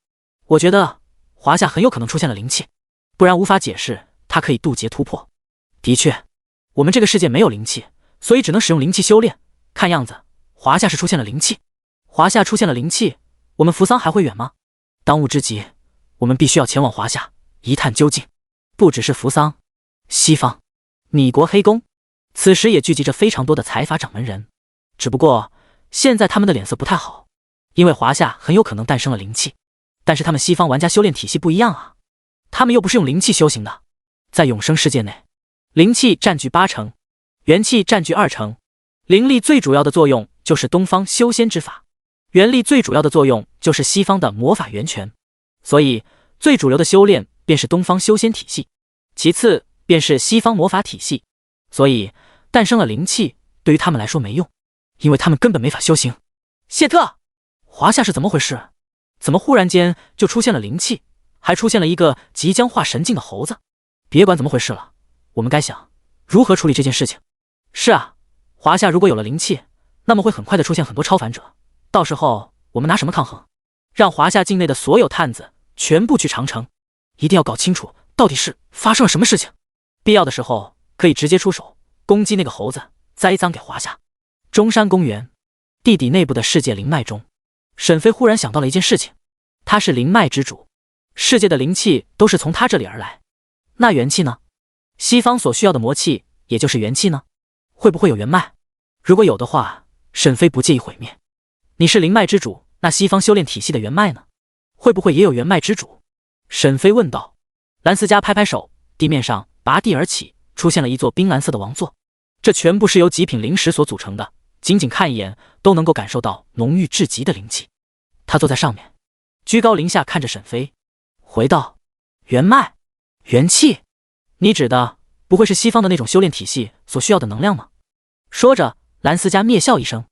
我觉得华夏很有可能出现了灵气，不然无法解释他可以渡劫突破。的确，我们这个世界没有灵气，所以只能使用灵气修炼。看样子华夏是出现了灵气。华夏出现了灵气，我们扶桑还会远吗？当务之急，我们必须要前往华夏一探究竟。不只是扶桑，西方米国黑宫此时也聚集着非常多的财阀掌门人，只不过现在他们的脸色不太好，因为华夏很有可能诞生了灵气，但是他们西方玩家修炼体系不一样啊，他们又不是用灵气修行的。在永生世界内，灵气占据8成，元气占据2成。灵力最主要的作用就是东方修仙之法，元力最主要的作用就是西方的魔法源泉。所以最主流的修炼便是东方修仙体系，其次便是西方魔法体系。所以诞生了灵气对于他们来说没用，因为他们根本没法修行。谢特，华夏是怎么回事？怎么忽然间就出现了灵气，还出现了一个即将化神境的猴子？别管怎么回事了，我们该想如何处理这件事情。是啊，华夏如果有了灵气，那么会很快的出现很多超凡者，到时候我们拿什么抗衡？让华夏境内的所有探子全部去长城，一定要搞清楚到底是发生了什么事情。必要的时候可以直接出手攻击那个猴子，栽赃给华夏。中山公园地底内部的世界灵脉中，沈飞忽然想到了一件事情，他是灵脉之主，世界的灵气都是从他这里而来。那元气呢？西方所需要的魔气也就是元气呢？会不会有元脉？如果有的话，沈飞不介意毁灭。你是灵脉之主，那西方修炼体系的元脉呢？会不会也有元脉之主？沈飞问道。蓝思佳拍拍手，地面上拔地而起，出现了一座冰蓝色的王座，这全部是由极品灵石所组成的，仅仅看一眼都能够感受到浓郁至极的灵气。他坐在上面，居高临下看着沈飞，回道：元脉、元气，你指的不会是西方的那种修炼体系所需要的能量吗？说着，蓝思佳蔑笑一声，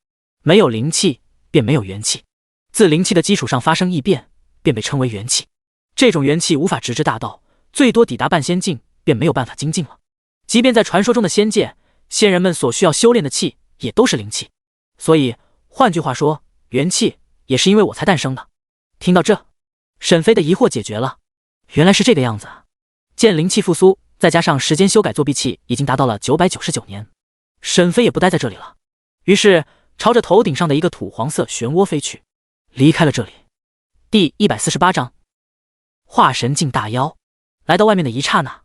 没有灵气便没有元气，自灵气的基础上发生异变，便被称为元气。这种元气无法直至大道，最多抵达半仙境便没有办法精进了。即便在传说中的仙界，仙人们所需要修炼的气也都是灵气，所以换句话说，元气也是因为我才诞生的。听到这，沈飞的疑惑解决了，原来是这个样子啊！见灵气复苏，再加上时间修改作弊器已经达到了999年，沈飞也不待在这里了，于是朝着头顶上的一个土黄色漩涡飞去，离开了这里。第148章化神境大妖。来到外面的一刹那，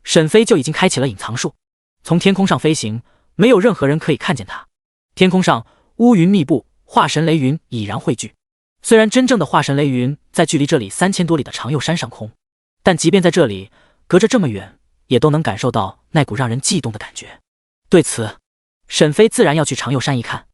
沈飞就已经开启了隐藏术，从天空上飞行，没有任何人可以看见他。天空上乌云密布，化神雷云已然汇聚。虽然真正的化神雷云在距离这里3000多里的长佑山上空，但即便在这里隔着这么远，也都能感受到那股让人悸动的感觉。对此，沈飞自然要去长佑山一看。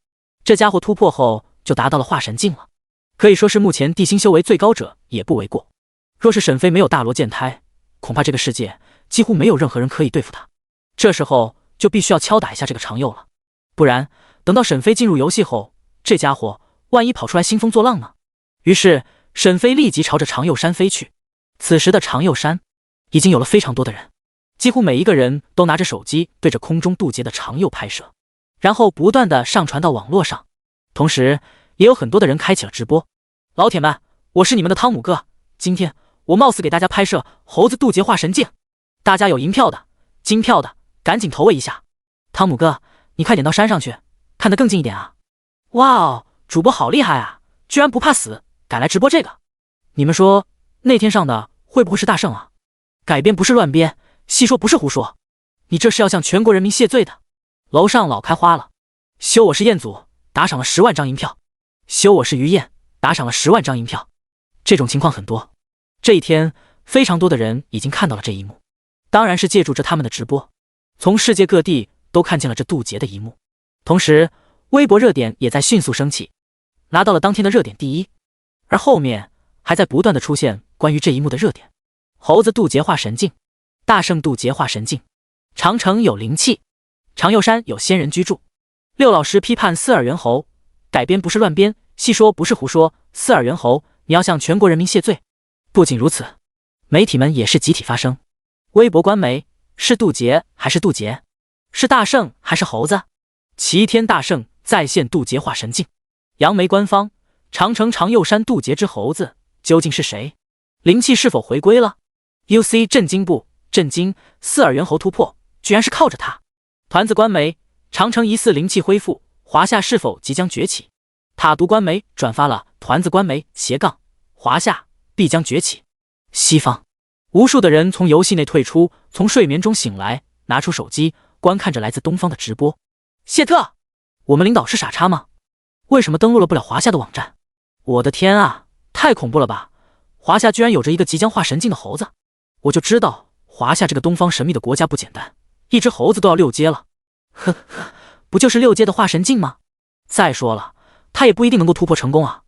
这家伙突破后就达到了化神境了，可以说是目前地心修为最高者也不为过。若是沈飞没有大罗剑胎，恐怕这个世界几乎没有任何人可以对付他。这时候就必须要敲打一下这个长佑了，不然等到沈飞进入游戏后，这家伙万一跑出来兴风作浪呢？于是沈飞立即朝着长佑山飞去。此时的长佑山已经有了非常多的人，几乎每一个人都拿着手机对着空中渡劫的长佑拍摄，然后不断的上传到网络上。同时也有很多的人开启了直播。老铁们，我是你们的汤姆哥，今天我貌似给大家拍摄猴子渡劫化神境，大家有银票的、金票的赶紧投喂一下。汤姆哥，你快点到山上去，看得更近一点啊！哇哦，主播好厉害啊，居然不怕死，敢来直播这个。你们说那天上的会不会是大圣啊？改编不是乱编，细说不是胡说，你这是要向全国人民谢罪的。楼上老开花了，修我是彦祖，打赏了10万张银票；修我是于燕，打赏了10万张银票。这种情况很多。这一天，非常多的人已经看到了这一幕，当然是借助着他们的直播，从世界各地都看见了这渡劫的一幕。同时，微博热点也在迅速升起，拿到了当天的热点第一，而后面还在不断的出现关于这一幕的热点。猴子渡劫化神境，大圣渡劫化神境，长城有灵气，长佑山有仙人居住。六老师批判四耳猿猴，改编不是乱编，细说不是胡说，四耳猿猴，你要向全国人民谢罪。不仅如此，媒体们也是集体发声。微博官媒，是渡劫还是渡劫？是大圣还是猴子？齐天大圣在线渡劫化神境。杨梅官方，长城长佑山渡劫之猴子究竟是谁？灵气是否回归了？ UC 震惊不？震惊，四耳猿猴突破居然是靠着他。团子官媒，长城疑似灵气恢复，华夏是否即将崛起？塔独官媒转发了团子官媒华夏必将崛起。西方无数的人从游戏内退出，从睡眠中醒来，拿出手机观看着来自东方的直播。谢特，我们领导是傻叉吗？为什么登录了不了华夏的网站？我的天啊，太恐怖了吧！华夏居然有着一个即将化神境的猴子，我就知道华夏这个东方神秘的国家不简单，一只猴子都要6阶了。呵呵，不就是6阶的化神境吗？再说了，他也不一定能够突破成功啊。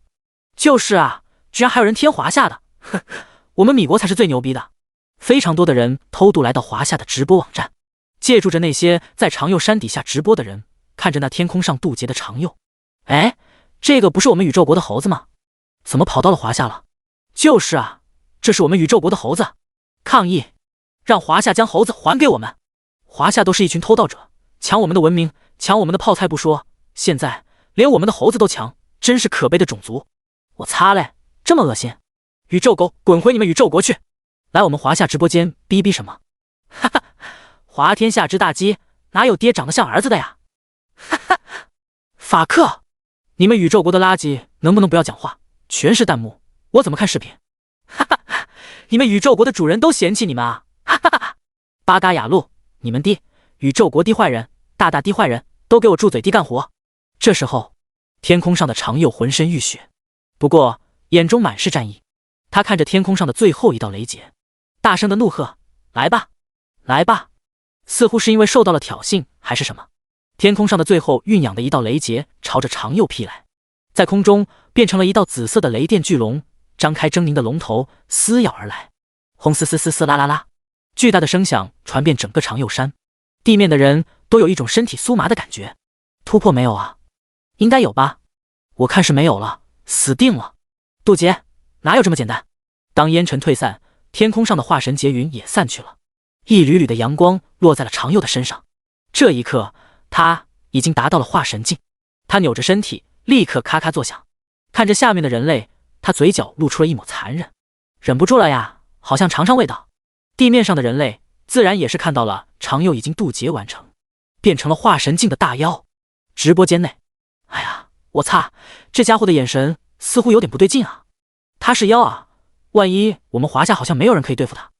就是啊，居然还有人贴华夏的，呵，我们米国才是最牛逼的。非常多的人偷渡来到华夏的直播网站，借助着那些在长佑山底下直播的人，看着那天空上渡劫的长佑。哎，这个不是我们宇宙国的猴子吗？怎么跑到了华夏了？就是啊，这是我们宇宙国的猴子！抗议！让华夏将猴子还给我们！华夏都是一群偷盗者，抢我们的文明，抢我们的泡菜不说，现在连我们的猴子都抢，真是可悲的种族！我擦嘞，这么恶心！宇宙狗，滚回你们宇宙国去！来我们华夏直播间逼逼什么？哈哈，华天下之大鸡，哪有爹长得像儿子的呀？哈哈，法克，你们宇宙国的垃圾能不能不要讲话？全是弹幕，我怎么看视频？哈哈，你们宇宙国的主人都嫌弃你们啊！哈哈哈，巴嘎雅路，你们弟，宇宙国弟坏人，大弟坏人，都给我住嘴弟干活！这时候，天空上的长佑浑身浴血，不过眼中满是战意。他看着天空上的最后一道雷劫，大声的怒喝：“来吧，来吧！”似乎是因为受到了挑衅，还是什么，天空上的最后酝酿的一道雷劫朝着长佑劈来，在空中变成了一道紫色的雷电巨龙，张开狰狞的龙头撕咬而来。轰嘶嘶嘶嘶啦啦啦，巨大的声响传遍整个长佑山，地面的人都有一种身体酥麻的感觉。突破没有啊？应该有吧？我看是没有了，死定了！渡劫哪有这么简单？当烟尘退散，天空上的化神劫云也散去了，一缕缕的阳光落在了长佑的身上。这一刻，他已经达到了化神境。他扭着身体，立刻咔咔作响。看着下面的人类，他嘴角露出了一抹残忍，忍不住了呀，好像尝尝味道。地面上的人类自然也是看到了长佑已经渡劫完成，变成了化神境的大妖。直播间内，哎呀，我擦，这家伙的眼神似乎有点不对劲啊！他是妖啊，万一我们华夏好像没有人可以对付他，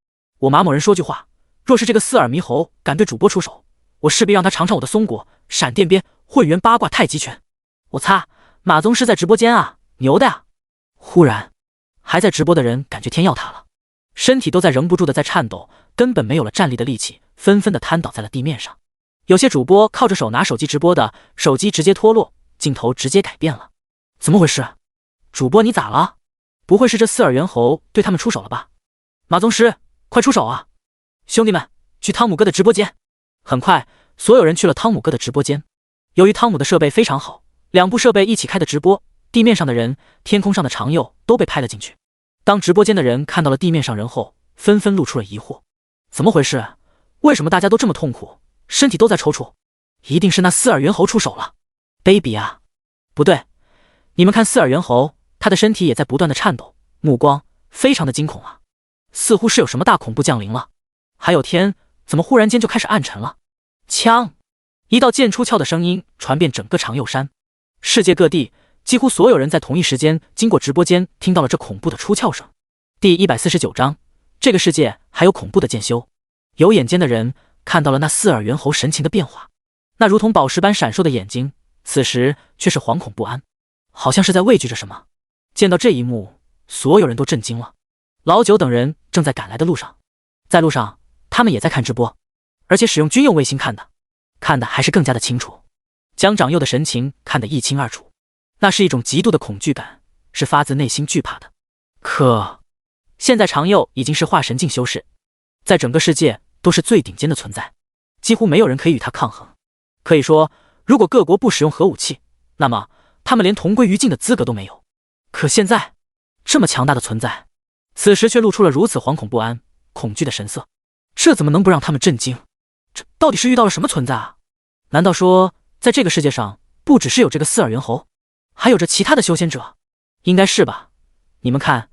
我马某人说句话，若是这个四耳猕猴敢对主播出手，我势必让他尝尝我的松果闪电鞭混元八卦太极拳。我擦，马宗师在直播间啊，牛的啊！忽然，还在直播的人感觉天要塌了，身体都在忍不住的在颤抖，根本没有了站立的力气，纷纷的瘫倒在了地面上。有些主播靠着手拿手机直播的，手机直接脱落，镜头直接改变了。怎么回事？主播你咋了？不会是这四耳猿猴对他们出手了吧？马宗师，快出手啊！兄弟们，去汤姆哥的直播间！很快，所有人去了汤姆哥的直播间。由于汤姆的设备非常好，两部设备一起开的直播，地面上的人、天空上的长佑都被拍了进去。当直播间的人看到了地面上人后，纷纷露出了疑惑：怎么回事？为什么大家都这么痛苦，身体都在抽搐？一定是那四耳猿猴出手了。baby 啊，不对，你们看四耳猿猴，他的身体也在不断的颤抖，目光非常的惊恐啊，似乎是有什么大恐怖降临了。还有天，怎么忽然间就开始暗沉了？枪！一道剑出鞘的声音传遍整个长佑山，世界各地几乎所有人在同一时间经过直播间听到了这恐怖的出鞘声。第149章，这个世界还有恐怖的剑修。有眼尖的人看到了那四耳猿猴神情的变化，那如同宝石般闪烁的眼睛，此时却是惶恐不安，好像是在畏惧着什么。见到这一幕，所有人都震惊了。老九等人正在赶来的路上，在路上他们也在看直播，而且使用军用卫星看的还是更加的清楚，将长佑的神情看得一清二楚。那是一种极度的恐惧感，是发自内心惧怕的。可现在长佑已经是化神境修士，在整个世界都是最顶尖的存在，几乎没有人可以与他抗衡。可以说，如果各国不使用核武器，那么他们连同归于尽的资格都没有。可现在，这么强大的存在，此时却露出了如此惶恐不安、恐惧的神色，这怎么能不让他们震惊？这到底是遇到了什么存在啊？难道说，在这个世界上，不只是有这个四耳猿猴，还有着其他的修仙者？应该是吧。你们看，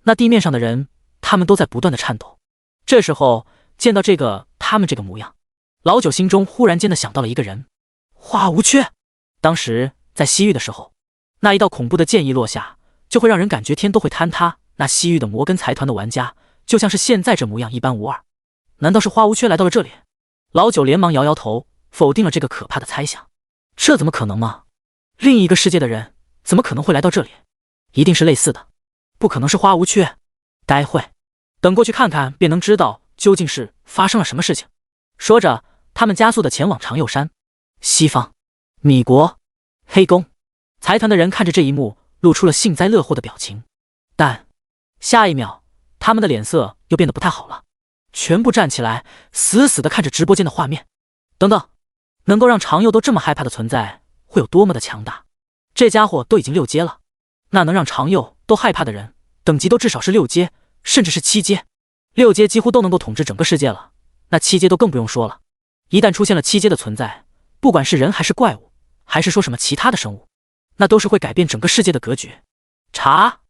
那地面上的人，他们都在不断的颤抖。这时候，见到他们这个模样，老九心中忽然间的想到了一个人，华无缺。当时在西域的时候，那一道恐怖的剑意落下，就会让人感觉天都会坍塌。那西域的摩根财团的玩家，就像是现在这模样一般无二。难道是花无缺来到了这里？老九连忙摇摇头，否定了这个可怕的猜想。这怎么可能吗？另一个世界的人怎么可能会来到这里？一定是类似的，不可能是花无缺。待会等过去看看，便能知道究竟是发生了什么事情。说着，他们加速的前往长佑山。西方，米国，黑宫财团的人看着这一幕，露出了幸灾乐祸的表情。但下一秒，他们的脸色又变得不太好了。全部站起来，死死地看着直播间的画面。等等，能够让长佑都这么害怕的存在，会有多么的强大？这家伙都已经6阶了，那能让长佑都害怕的人，等级都至少是6阶，甚至是7阶。6阶几乎都能够统治整个世界了，那7阶都更不用说了。一旦出现了7阶的存在，不管是人还是怪物，还是说什么其他的生物，那都是会改变整个世界的格局。查，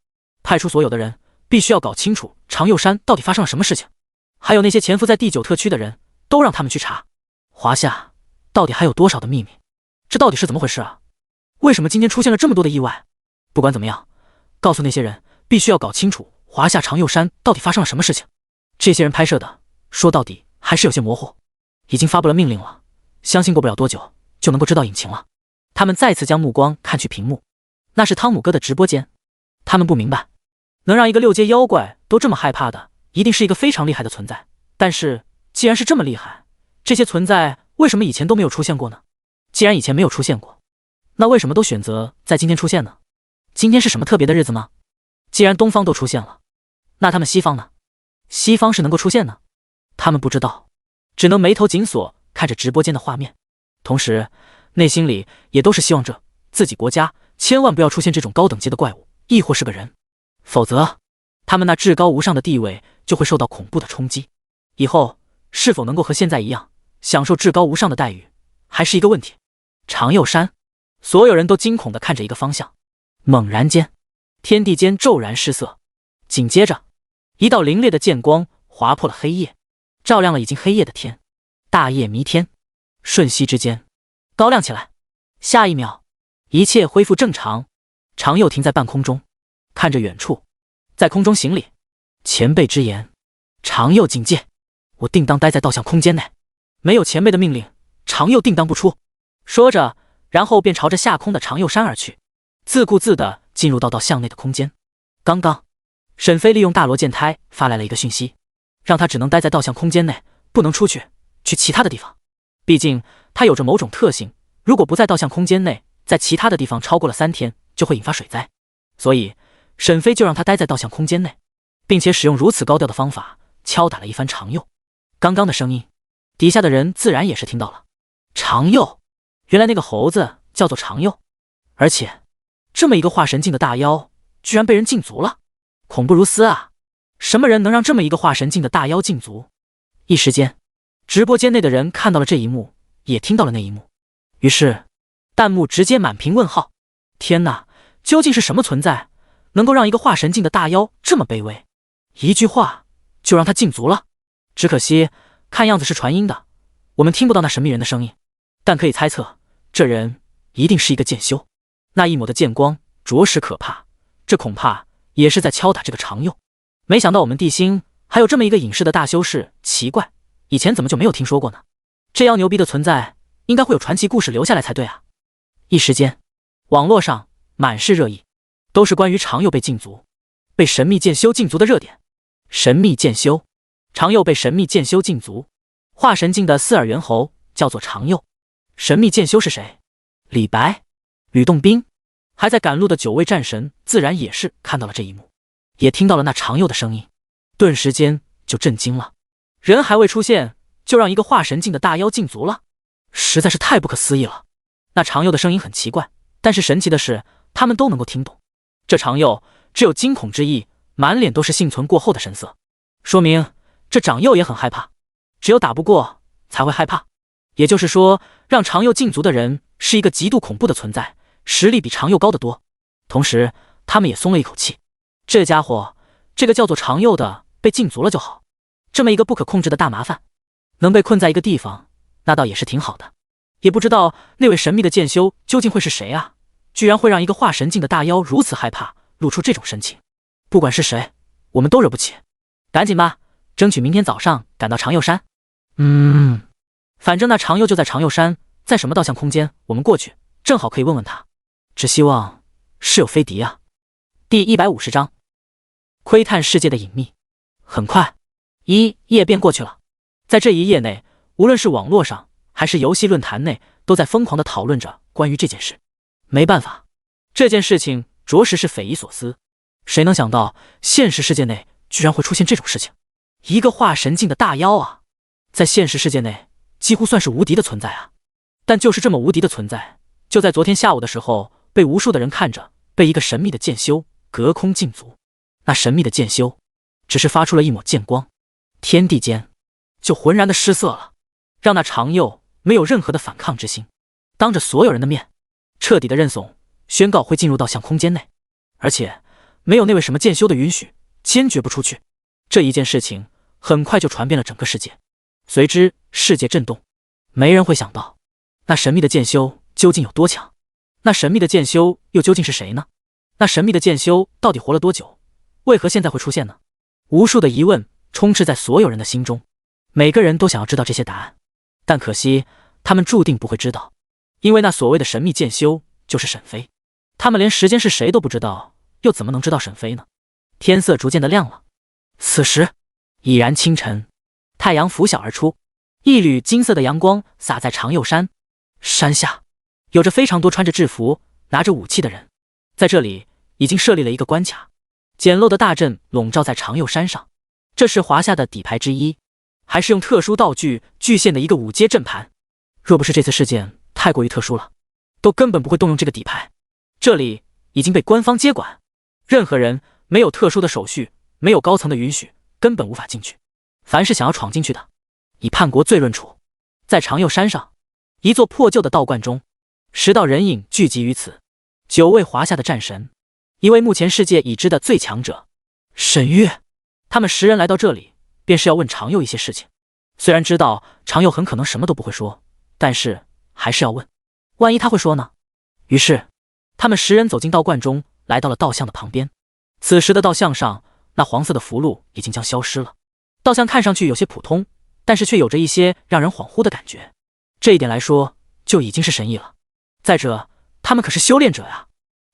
派出所有的人，必须要搞清楚长佑山到底发生了什么事情。还有那些潜伏在第9特区的人，都让他们去查，华夏到底还有多少的秘密？这到底是怎么回事啊？为什么今天出现了这么多的意外？不管怎么样，告诉那些人，必须要搞清楚华夏长佑山到底发生了什么事情。这些人拍摄的，说到底还是有些模糊。已经发布了命令了，相信过不了多久就能够知道隐情了。他们再次将目光看去屏幕，那是汤姆哥的直播间。他们不明白，能让一个6阶妖怪都这么害怕的，一定是一个非常厉害的存在。但是既然是这么厉害，这些存在为什么以前都没有出现过呢？既然以前没有出现过，那为什么都选择在今天出现呢？今天是什么特别的日子吗？既然东方都出现了，那他们西方呢？西方是能够出现呢？他们不知道，只能眉头紧锁看着直播间的画面，同时内心里也都是希望着自己国家千万不要出现这种高等级的怪物，亦或是个人，否则他们那至高无上的地位就会受到恐怖的冲击。以后是否能够和现在一样享受至高无上的待遇，还是一个问题。长佑山，所有人都惊恐地看着一个方向。猛然间，天地间骤然失色，紧接着一道凌冽的剑光划破了黑夜，照亮了已经黑夜的天。大夜弥天，瞬息之间高亮起来。下一秒，一切恢复正常。长佑停在半空中，看着远处，在空中行礼。前辈之言，长佑警戒，我定当待在道像空间内，没有前辈的命令，长佑定当不出。说着，然后便朝着下空的长佑山而去，自顾自地进入到道像内的空间。刚刚沈飞利用大罗剑胎发来了一个讯息，让他只能待在道像空间内，不能出去其他的地方。毕竟他有着某种特性，如果不在道像空间内，在其他的地方超过了3天，就会引发水灾。所以沈飞就让他待在道像空间内，并且使用如此高调的方法敲打了一番长佑。刚刚的声音，底下的人自然也是听到了。长佑，原来那个猴子叫做长佑，而且这么一个化神境的大妖，居然被人禁足了，恐怖如斯啊！什么人能让这么一个化神境的大妖禁足？一时间，直播间内的人看到了这一幕，也听到了那一幕，于是弹幕直接满屏问号。天哪，究竟是什么存在，能够让一个化神境的大妖这么卑微？一句话就让他禁足了。只可惜，看样子是传音的，我们听不到那神秘人的声音，但可以猜测，这人一定是一个剑修。那一抹的剑光着实可怕，这恐怕也是在敲打这个长佑。没想到我们地心还有这么一个隐世的大修士，奇怪，以前怎么就没有听说过呢？这样牛逼的存在，应该会有传奇故事留下来才对啊！一时间，网络上满是热议，都是关于长佑被禁足、被神秘剑修禁足的热点。神秘剑修，长佑被神秘剑修禁足，化神境的四耳猿猴叫做长佑。神秘剑修是谁？李白、吕洞宾，还在赶路的9位战神自然也是看到了这一幕，也听到了那长佑的声音，顿时间就震惊了。人还未出现，就让一个化神境的大妖禁足了，实在是太不可思议了。那长佑的声音很奇怪，但是神奇的是，他们都能够听懂。这长佑只有惊恐之意，满脸都是幸存过后的神色，说明这长佑也很害怕，只有打不过才会害怕。也就是说，让长佑禁足的人是一个极度恐怖的存在，实力比长佑高得多。同时，他们也松了一口气，这家伙，这个叫做长佑的被禁足了就好。这么一个不可控制的大麻烦，能被困在一个地方，那倒也是挺好的。也不知道那位神秘的剑修究竟会是谁啊？居然会让一个化神境的大妖如此害怕，露出这种神情。不管是谁，我们都惹不起。赶紧吧，争取明天早上赶到长佑山。反正那长佑就在长佑山，在什么道像空间，我们过去正好可以问问他。只希望是有非敌啊。第150章，窥探世界的隐秘。很快一夜便过去了，在这一夜内，无论是网络上还是游戏论坛内，都在疯狂地讨论着关于这件事。没办法，这件事情着实是匪夷所思，谁能想到现实世界内居然会出现这种事情？一个化神境的大妖啊，在现实世界内几乎算是无敌的存在啊。但就是这么无敌的存在，就在昨天下午的时候，被无数的人看着，被一个神秘的剑修隔空禁足。那神秘的剑修只是发出了一抹剑光，天地间就浑然的失色了，让那长佑没有任何的反抗之心，当着所有人的面彻底的认怂，宣告会进入到像空间内，而且没有那位什么剑修的允许，坚决不出去。这一件事情很快就传遍了整个世界，随之世界震动。没人会想到那神秘的剑修究竟有多强，那神秘的剑修又究竟是谁呢？那神秘的剑修到底活了多久？为何现在会出现呢？无数的疑问充斥在所有人的心中，每个人都想要知道这些答案，但可惜他们注定不会知道，因为那所谓的神秘剑修就是沈飞。他们连时间是谁都不知道，又怎么能知道沈飞呢？天色逐渐的亮了，此时已然清晨，太阳拂晓而出，一缕金色的阳光洒在长佑山。山下有着非常多穿着制服拿着武器的人，在这里已经设立了一个关卡，简陋的大阵笼罩在长佑山上。这是华夏的底牌之一，还是用特殊道具具现的一个5阶阵盘。若不是这次事件太过于特殊了，都根本不会动用这个底牌。这里已经被官方接管，任何人没有特殊的手续，没有高层的允许，根本无法进去。凡是想要闯进去的，以叛国罪论处。在长佑山上一座破旧的道观中，10道人影聚集于此，9位华夏的战神，一位目前世界已知的最强者沈月。他们10人来到这里，便是要问长佑一些事情。虽然知道长佑很可能什么都不会说，但是还是要问，万一他会说呢？于是他们10人走进道观中，来到了道像的旁边。此时的道像上，那黄色的符箓已经将消失了。道像看上去有些普通，但是却有着一些让人恍惚的感觉，这一点来说就已经是神异了。再者，他们可是修炼者呀。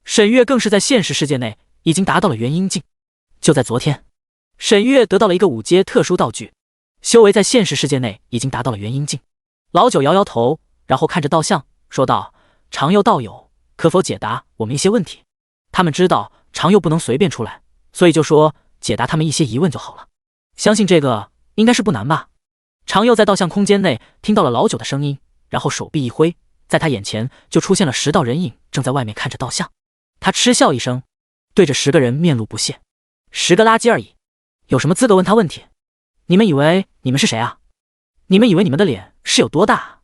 沈月更是在现实世界内已经达到了元婴境。就在昨天，沈月得到了一个5阶特殊道具，修为在现实世界内已经达到了元婴境。老九摇摇头，然后看着道像说道：长佑道友，可否解答我们一些问题？他们知道长佑不能随便出来，所以就说解答他们一些疑问就好了。相信这个应该是不难吧。长佑在道像空间内听到了老九的声音，然后手臂一挥，在他眼前就出现了10道人影，正在外面看着道像。他嗤笑一声，对着10个人面露不屑：10个垃圾而已，有什么资格问他问题？你们以为你们是谁啊？你们以为你们的脸是有多大啊？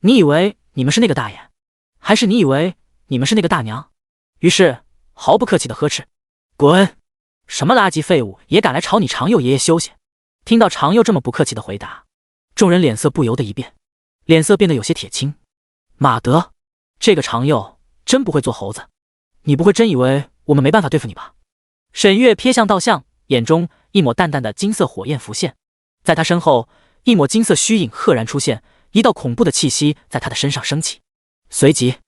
你以为你们是那个大爷，还是你以为你们是那个大娘？于是毫不客气的呵斥：滚！什么垃圾废物也敢来吵你长佑爷爷休息？听到长佑这么不客气的回答，众人脸色不由得一变，脸色变得有些铁青。马德，这个长佑真不会做猴子，你不会真以为我们没办法对付你吧？沈月瞥向道像，眼中一抹淡淡的金色火焰浮现，在他身后，一抹金色虚影赫然出现，一道恐怖的气息在他的身上升起。随即，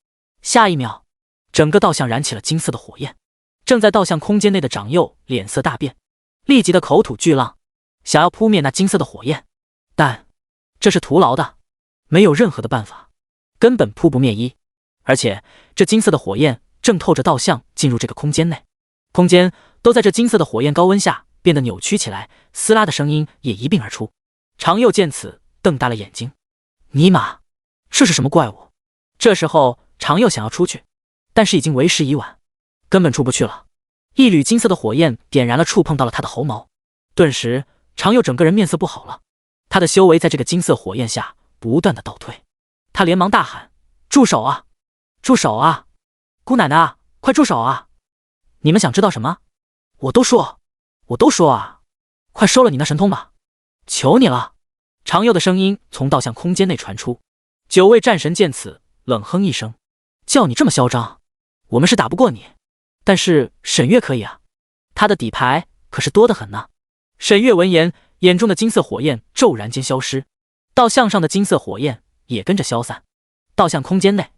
下一秒，整个道像燃起了金色的火焰。正在道像空间内的长佑脸色大变，立即的口吐巨浪，想要扑灭那金色的火焰，但这是徒劳的，没有任何的办法，根本扑不灭而且这金色的火焰正透着道像进入这个空间内，空间都在这金色的火焰高温下变得扭曲起来，撕拉的声音也一并而出。长佑见此瞪大了眼睛，尼玛，这是什么怪物？这时候长佑想要出去，但是已经为时已晚，根本出不去了。一缕金色的火焰点燃了，触碰到了他的喉毛，顿时长佑整个人面色不好了。他的修为在这个金色火焰下不断的倒退，他连忙大喊：住手啊！住手啊！姑奶奶啊，快住手啊！你们想知道什么？我都说啊！快收了你那神通吧！求你了！长佑的声音从道像空间内传出。9位战神见此，冷哼一声：叫你这么嚣张，我们是打不过你，但是沈月可以啊，他的底牌可是多得很呢。沈月闻言，眼中的金色火焰骤然间消失，道像上的金色火焰也跟着消散。道像空间内，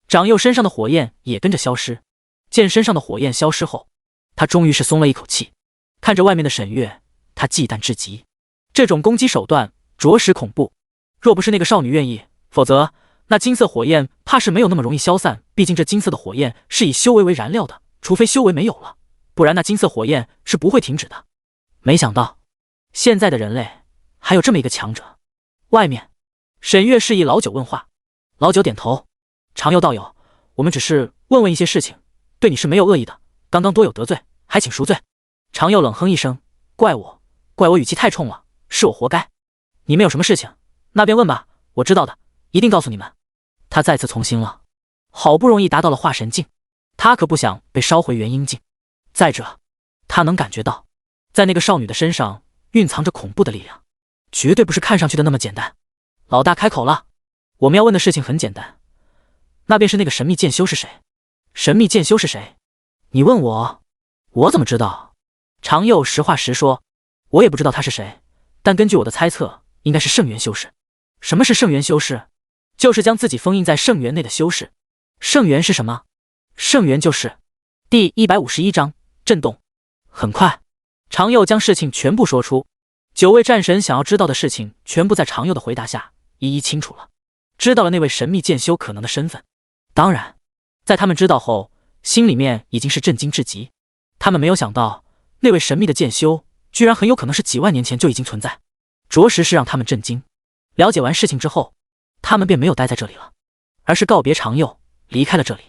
长佑身上的火焰也跟着消失。见身上的火焰消失后，他终于是松了一口气。看着外面的沈月，他忌惮至极，这种攻击手段着实恐怖。若不是那个少女愿意，否则那金色火焰怕是没有那么容易消散。毕竟这金色的火焰是以修为为燃料的，除非修为没有了，不然那金色火焰是不会停止的。没想到现在的人类还有这么一个强者。外面，沈月示意老九问话。老九点头。常佑道友，我们只是问问一些事情，对你是没有恶意的，刚刚多有得罪，还请赎罪。常佑冷哼一声，怪我语气太冲了，是我活该。你们有什么事情，那边问吧，我知道的，一定告诉你们。他再次从心了，好不容易达到了化神境，他可不想被烧回元婴境。再者，他能感觉到，在那个少女的身上蕴藏着恐怖的力量，绝对不是看上去的那么简单。老大开口了，我们要问的事情很简单，那便是那个神秘剑修是谁？神秘剑修是谁？你问我，我怎么知道？常佑实话实说，我也不知道他是谁，但根据我的猜测，应该是圣元修士。什么是圣元修士？就是将自己封印在圣元内的修士。圣元是什么？圣元就是第151章震动。很快，常佑将事情全部说出。9位战神想要知道的事情，全部在常佑的回答下一一清楚了，知道了那位神秘剑修可能的身份。当然，在他们知道后，心里面已经是震惊至极。他们没有想到，那位神秘的剑修居然很有可能是几万年前就已经存在，着实是让他们震惊。了解完事情之后，他们便没有待在这里了，而是告别常佑，离开了这里。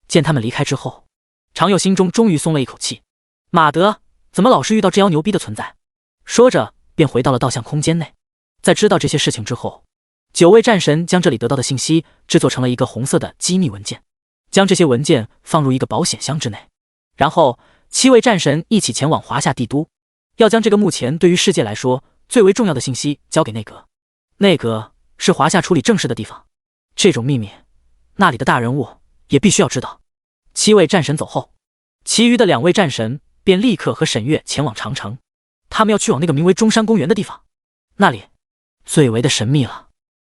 见他们离开之后，常佑心中终于松了一口气。马德，怎么老是遇到这妖牛逼的存在？说着便回到了道像空间内。在知道这些事情之后，9位战神将这里得到的信息制作成了一个红色的机密文件，将这些文件放入一个保险箱之内。然后7位战神一起前往华夏帝都，要将这个目前对于世界来说最为重要的信息交给内阁。内阁是华夏处理政事的地方，这种秘密，那里的大人物也必须要知道。7位战神走后，其余的2位战神便立刻和沈月前往长城，他们要去往那个名为中山公园的地方，那里最为的神秘了。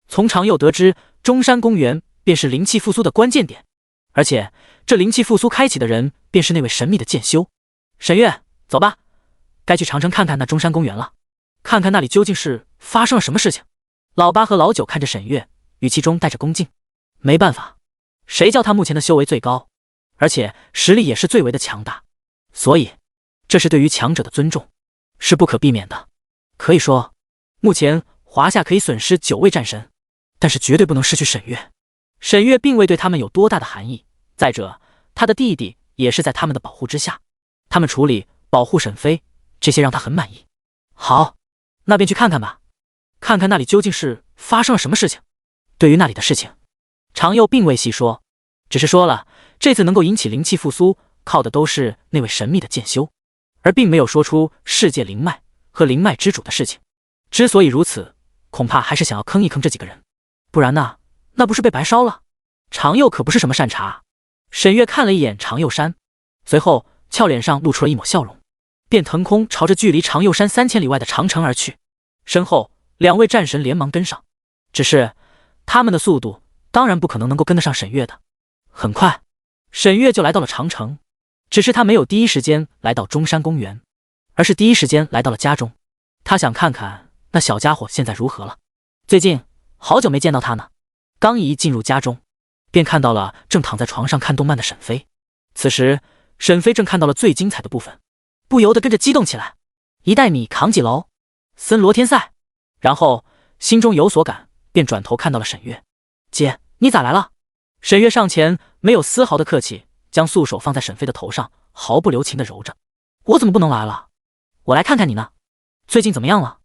从常佑得知，中山公园便是灵气复苏的关键点，而且这灵气复苏开启的人便是那位神秘的剑修。沈月，走吧，该去长城看看那中山公园了，看看那里究竟是发生了什么事情。老八和老九看着沈月，语气中带着恭敬。没办法，谁叫他目前的修为最高，而且实力也是最为的强大，所以这是对于强者的尊重，是不可避免的。可以说，目前华夏可以损失9位战神，但是绝对不能失去沈月。沈月并未对他们有多大的含义，再者，他的弟弟也是在他们的保护之下，他们处理保护沈飞，这些让他很满意。好，那便去看看吧，看看那里究竟是发生了什么事情。对于那里的事情，常佑并未细说，只是说了这次能够引起灵气复苏，靠的都是那位神秘的剑修，而并没有说出世界灵脉和灵脉之主的事情。之所以如此，恐怕还是想要坑一坑这几个人，不然那不是被白烧了。常佑可不是什么善茬。沈月看了一眼常佑山，随后俏脸上露出了一抹笑容，便腾空朝着距离常佑山3000里外的长城而去。身后2位战神连忙跟上，只是他们的速度当然不可能能够跟得上沈月的。很快，沈月就来到了长城，只是他没有第一时间来到中山公园，而是第一时间来到了家中。他想看看那小家伙现在如何了，最近好久没见到他呢。刚一进入家中，便看到了正躺在床上看动漫的沈飞。此时沈飞正看到了最精彩的部分，不由得跟着激动起来。1袋米扛几楼？森罗天赛。然后心中有所感，便转头看到了沈月。姐，你咋来了？沈月上前，没有丝毫的客气，将素手放在沈飞的头上，毫不留情的揉着。我怎么不能来了？我来看看你呢，最近怎么样了？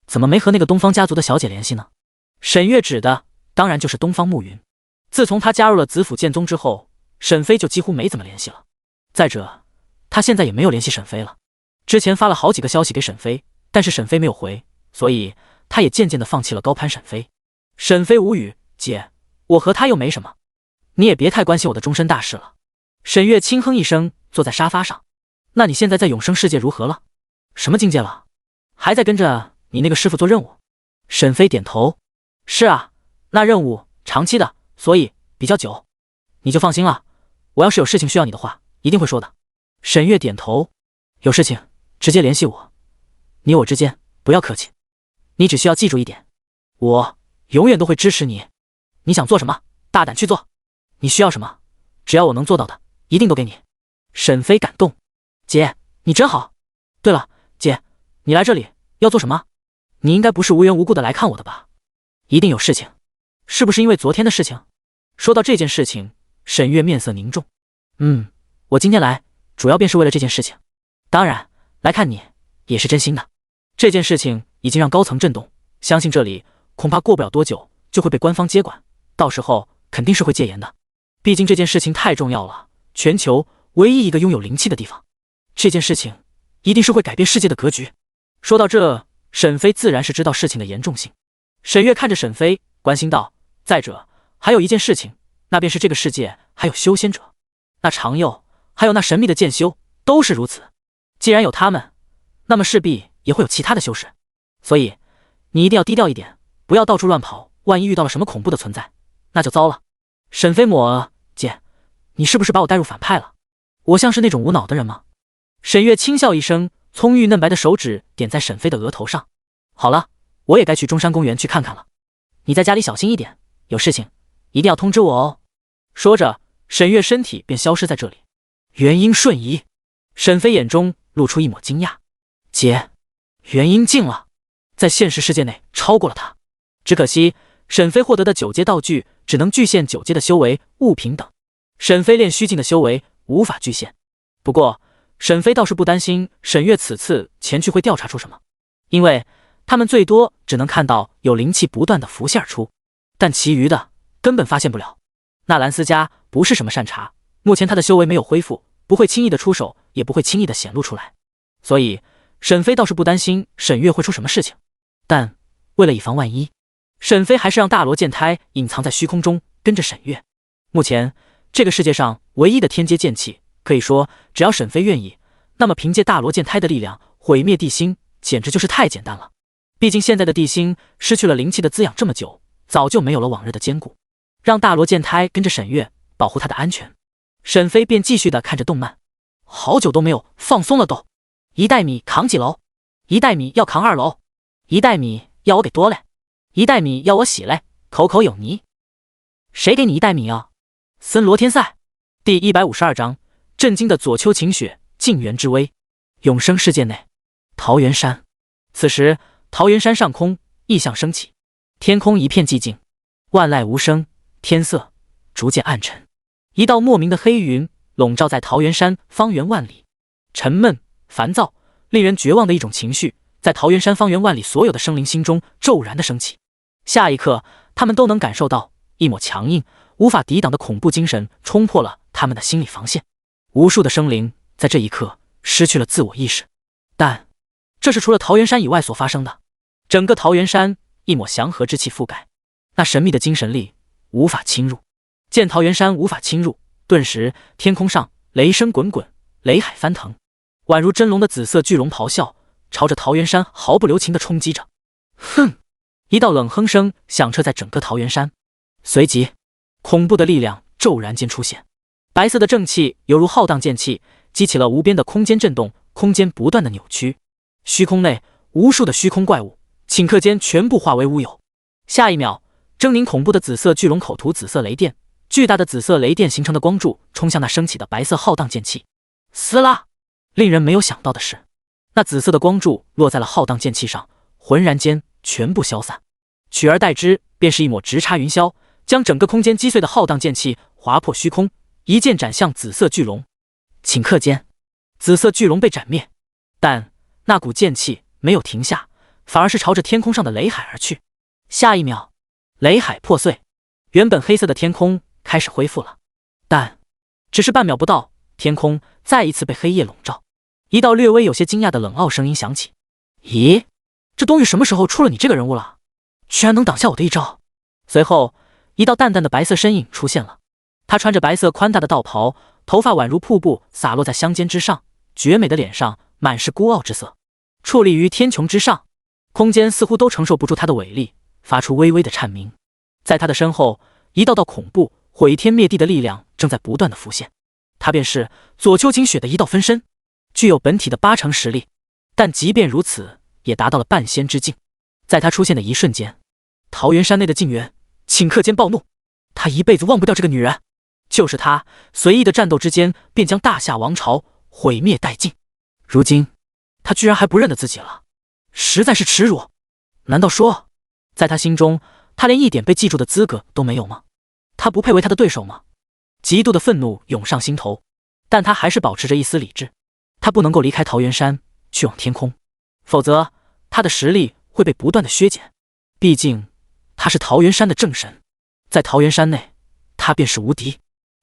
怎么没和那个东方家族的小姐联系呢？沈月指的当然就是东方暮云。自从他加入了子府剑宗之后，沈飞就几乎没怎么联系了。再者，他现在也没有联系沈飞了。之前发了好几个消息给沈飞，但是沈飞没有回，所以他也渐渐的放弃了高攀沈飞。沈飞无语，姐，我和他又没什么，你也别太关心我的终身大事了。沈月轻哼一声，坐在沙发上。那你现在在永生世界如何了？什么境界了？还在跟着你那个师傅做任务？沈飞点头。是啊，那任务长期的，所以比较久。你就放心了，我要是有事情需要你的话，一定会说的。沈月点头。有事情直接联系我，你我之间不要客气。你只需要记住一点，我永远都会支持你。你想做什么，大胆去做。你需要什么，只要我能做到的，一定都给你。沈飞感动。姐，你真好。对了，姐，你来这里要做什么？你应该不是无缘无故的来看我的吧？一定有事情，是不是因为昨天的事情？说到这件事情，沈月面色凝重。我今天来主要便是为了这件事情，当然来看你也是真心的。这件事情已经让高层震动，相信这里恐怕过不了多久就会被官方接管，到时候肯定是会戒严的。毕竟这件事情太重要了，全球唯一一个拥有灵气的地方，这件事情一定是会改变世界的格局。说到这，沈飞自然是知道事情的严重性。沈月看着沈飞，关心道：再者，还有一件事情，那便是这个世界还有修仙者，那长佑还有那神秘的剑修都是如此。既然有他们，那么势必也会有其他的修士，所以你一定要低调一点，不要到处乱跑，万一遇到了什么恐怖的存在，那就糟了。沈飞姐，你是不是把我带入反派了？我像是那种无脑的人吗？沈月轻笑一声，葱郁嫩白的手指点在沈飞的额头上。好了，我也该去中山公园去看看了，你在家里小心一点，有事情一定要通知我哦。说着，沈月身体便消失在这里。元婴瞬移，沈飞眼中露出一抹惊讶。姐，元婴进了，在现实世界内超过了他。只可惜沈飞获得的9阶道具只能具现9阶的修为、物品等，沈飞练虚境的修为无法具现。不过沈飞倒是不担心沈月此次前去会调查出什么，因为他们最多只能看到有灵气不断的浮现而出，但其余的根本发现不了。纳兰斯家不是什么善茬，目前他的修为没有恢复，不会轻易的出手，也不会轻易的显露出来，所以沈飞倒是不担心沈月会出什么事情。但为了以防万一，沈飞还是让大罗剑胎隐藏在虚空中跟着沈月。目前这个世界上唯一的天阶剑气，可以说只要沈飞愿意，那么凭借大罗剑胎的力量毁灭地心简直就是太简单了。毕竟现在的地心失去了灵气的滋养这么久，早就没有了往日的坚固。让大罗剑胎跟着沈月保护他的安全，沈飞便继续的看着动漫。好久都没有放松了都。一袋米扛几楼？1袋米要扛2楼。1袋米要我给多嘞？1袋米要我洗嘞？口口有泥。谁给你1袋米啊？森罗天赛。第152章，震惊的左丘晴雪，静元之威。永生世界内，桃源山。此时桃源山上空异象升起，天空一片寂静，万籁无声，天色逐渐暗沉。一道莫名的黑云笼罩在桃源山方圆万里，沉闷、烦躁、令人绝望的一种情绪在桃源山方圆万里所有的生灵心中骤然的升起。下一刻，他们都能感受到一抹强硬、无法抵挡的恐怖精神冲破了他们的心理防线。无数的生灵在这一刻失去了自我意识，但这是除了桃源山以外所发生的。整个桃源山一抹祥和之气覆盖，那神秘的精神力无法侵入。见桃源山无法侵入，顿时天空上雷声滚滚，雷海翻腾，宛如真龙的紫色巨龙咆哮，朝着桃源山毫不留情地冲击着。哼！一道冷哼声响彻在整个桃源山，随即恐怖的力量骤然间出现，白色的正气犹如浩荡剑气，激起了无边的空间震动，空间不断的扭曲，虚空内无数的虚空怪物顷刻间全部化为乌有。下一秒，狰狞恐怖的紫色巨龙口吐紫色雷电，巨大的紫色雷电形成的光柱冲向那升起的白色浩荡剑气。撕拉！令人没有想到的是，那紫色的光柱落在了浩荡剑气上，浑然间全部消散，取而代之便是一抹直插云霄，将整个空间击碎的浩荡剑气划破虚空，一剑斩向紫色巨龙。顷刻间，紫色巨龙被斩灭，但那股剑气没有停下，反而是朝着天空上的雷海而去。下一秒，雷海破碎，原本黑色的天空开始恢复了，但只是半秒不到，天空再一次被黑夜笼罩。一道略微有些惊讶的冷傲声音响起：咦，这东西什么时候出了你这个人物了？居然能挡下我的一招！随后一道淡淡的白色身影出现了，他穿着白色宽大的道袍，头发宛如瀑布洒落在香肩之上，绝美的脸上满是孤傲之色，矗立于天穹之上，空间似乎都承受不住他的伟力，发出微微的颤鸣。在他的身后，一道道恐怖毁天灭地的力量正在不断的浮现，他便是左丘晴雪的一道分身，具有本体的80%实力，但即便如此也达到了半仙之境。在他出现的一瞬间，桃源山内的静元顷刻间暴怒，他一辈子忘不掉这个女人，就是他随意的战斗之间便将大夏王朝毁灭殆尽。如今他居然还不认得自己了，实在是耻辱！难道说，在他心中，他连一点被记住的资格都没有吗？他不配为他的对手吗？极度的愤怒涌上心头，但他还是保持着一丝理智。他不能够离开桃源山，去往天空，否则他的实力会被不断的削减。毕竟，他是桃源山的正神，在桃源山内，他便是无敌。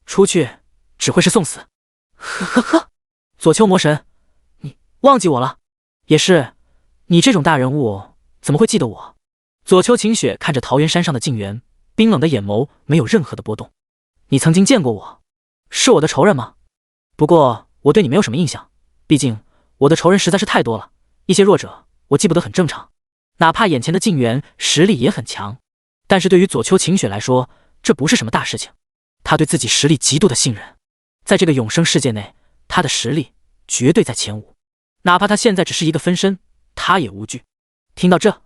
出去只会是送死。呵呵呵，左丘魔神，你忘记我了？也是，你这种大人物怎么会记得我？左丘晴雪看着桃源山上的静园，冰冷的眼眸没有任何的波动。你曾经见过我，是我的仇人吗？不过我对你没有什么印象，毕竟我的仇人实在是太多了，一些弱者我记不得很正常。哪怕眼前的静园实力也很强，但是对于左丘晴雪来说，这不是什么大事情。他对自己实力极度的信任，在这个永生世界内，他的实力绝对在前5，哪怕他现在只是一个分身，他也无惧。听到这，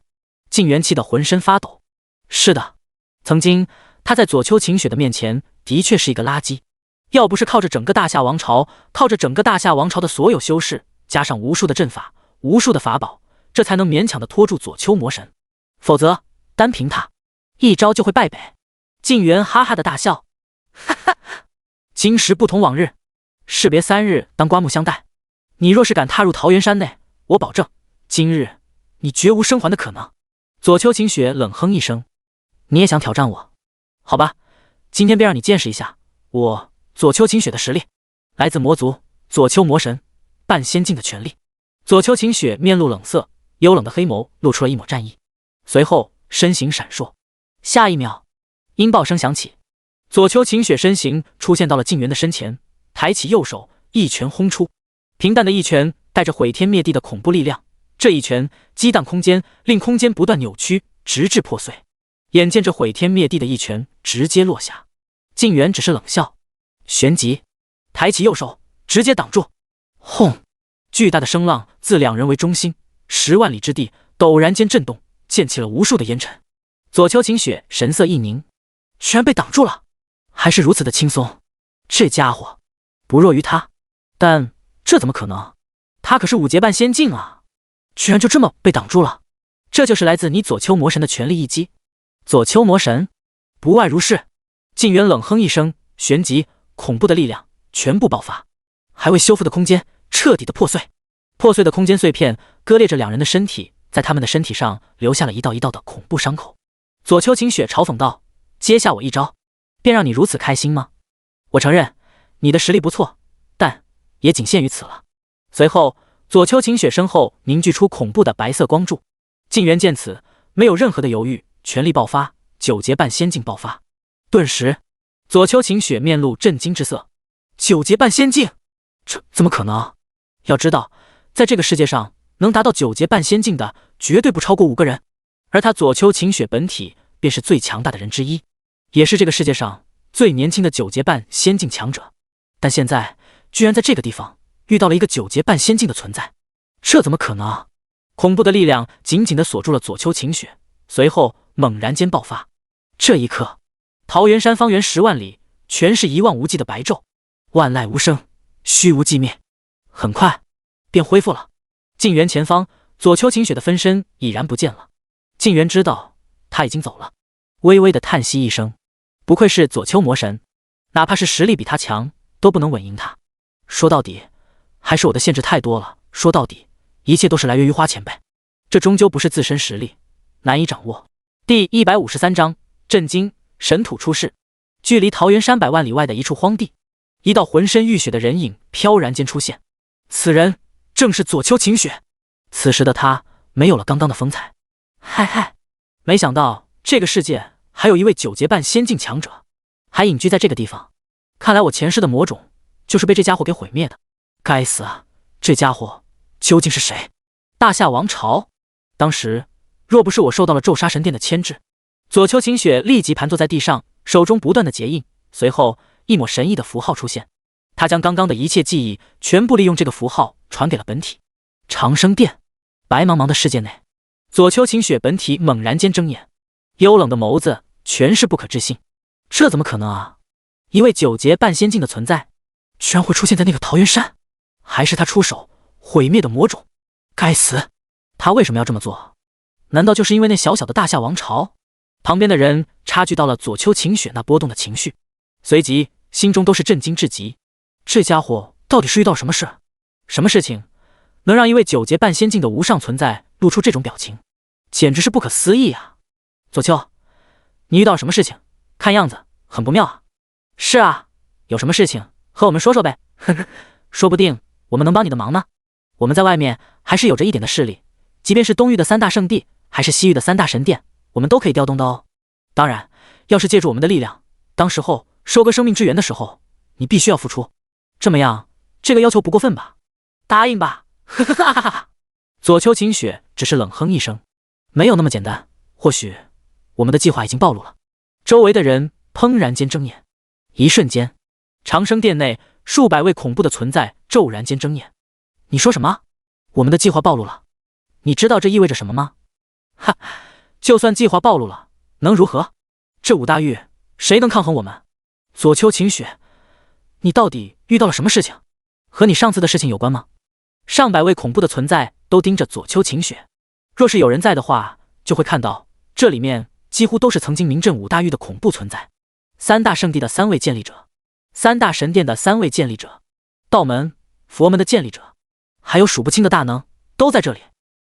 静园气得浑身发抖。是的，曾经他在左丘晴雪的面前的确是一个垃圾，要不是靠着整个大夏王朝，靠着整个大夏王朝的所有修士，加上无数的阵法，无数的法宝，这才能勉强的拖住左丘魔神，否则单凭他一招就会败北。静园哈哈的大笑，哈哈，今时不同往日，士别3日当刮目相待。你若是敢踏入桃源山内，我保证今日你绝无生还的可能。左丘晴雪冷哼一声，你也想挑战我？好吧，今天便让你见识一下我左丘晴雪的实力，来自魔族左丘魔神半仙境的权利。左丘晴雪面露冷色，幽冷的黑眸露出了一抹战意，随后身形闪烁。下一秒，音爆声响起，左丘晴雪身形出现到了静园的身前，抬起右手，一拳轰出。平淡的一拳带着毁天灭地的恐怖力量，这一拳激荡空间，令空间不断扭曲，直至破碎。眼见这毁天灭地的一拳直接落下，静园只是冷笑，旋即抬起右手，直接挡住。轰！巨大的声浪自两人为中心，10万里之地陡然间震动，溅起了无数的烟尘。左丘晴雪神色一凝，居然被挡住了，还是如此的轻松。这家伙不弱于他，但这怎么可能？他可是5阶半仙境啊，居然就这么被挡住了。这就是来自你左丘魔神的全力一击。左丘魔神不外如是。静园冷哼一声，旋即恐怖的力量全部爆发，还未修复的空间彻底的破碎。破碎的空间碎片割裂着两人的身体，在他们的身体上留下了一道一道的恐怖伤口。左丘晴雪嘲讽道，接下我一招，便让你如此开心吗？我承认你的实力不错，但也仅限于此了。随后左丘晴雪身后凝聚出恐怖的白色光柱，静园见此没有任何的犹豫，全力爆发，9阶半仙境爆发。顿时左丘晴雪面露震惊之色，9阶半仙境，这怎么可能？要知道在这个世界上能达到9阶半仙境的绝对不超过5个人，而他左丘晴雪本体便是最强大的人之一，也是这个世界上最年轻的9阶半仙境强者。但现在居然在这个地方遇到了一个9阶半仙境的存在，这怎么可能？恐怖的力量紧紧地锁住了左丘晴雪，随后猛然间爆发。这一刻，桃源山方圆10万里全是一望无际的白昼，万籁无声，虚无寂灭。很快便恢复了。静园前方，左丘晴雪的分身已然不见了。静园知道他已经走了，微微的叹息一声，不愧是左丘魔神，哪怕是实力比他强，都不能稳赢他。说到底，还是我的限制太多了。说到底，一切都是来源于花前辈，这终究不是自身实力，难以掌握。第153章，震惊，神土出世。距离桃源山100万里外的一处荒地，一道浑身浴血的人影飘然间出现。此人正是左丘晴雪。此时的他没有了刚刚的风采。嗨嗨，没想到这个世界还有一位9阶半仙境强者，还隐居在这个地方。看来我前世的魔种就是被这家伙给毁灭的。该死啊，这家伙究竟是谁？大夏王朝？当时若不是我受到了咒杀神殿的牵制，左丘晴雪立即盘坐在地上，手中不断的结印，随后一抹神异的符号出现。他将刚刚的一切记忆全部利用这个符号传给了本体。长生殿，白茫茫的世界内，左丘晴雪本体猛然间睁眼，幽冷的眸子全是不可置信。这怎么可能啊？一位9阶半仙境的存在，居然会出现在那个桃源山？还是他出手毁灭的魔种？该死！他为什么要这么做？难道就是因为那小小的大夏王朝？旁边的人察觉到了左丘晴雪那波动的情绪，随即心中都是震惊至极。这家伙到底是遇到什么事？什么事情能让一位9阶半仙境的无上存在露出这种表情？简直是不可思议啊！左丘，你遇到什么事情？看样子很不妙啊。是啊，有什么事情和我们说说呗，呵呵，说不定我们能帮你的忙呢。我们在外面还是有着一点的势力，即便是东域的3大圣地，还是西域的3大神殿，我们都可以调动的哦。当然，要是借助我们的力量，当时候收割生命之源的时候，你必须要付出。这么样，这个要求不过分吧？答应吧，呵呵哈哈哈。左丘晴雪只是冷哼一声，没有那么简单。或许我们的计划已经暴露了。周围的人砰然间睁眼，一瞬间，长生殿内数百位恐怖的存在骤然间睁眼。你说什么？我们的计划暴露了？你知道这意味着什么吗？哈，就算计划暴露了，能如何？这5大域谁能抗衡我们？左丘晴雪，你到底遇到了什么事情？和你上次的事情有关吗？上百位恐怖的存在都盯着左丘晴雪，若是有人在的话，就会看到这里面几乎都是曾经名震5大域的恐怖存在，3大圣地的3位建立者，3大神殿的3位建立者，道门、佛门的建立者，还有数不清的大能都在这里。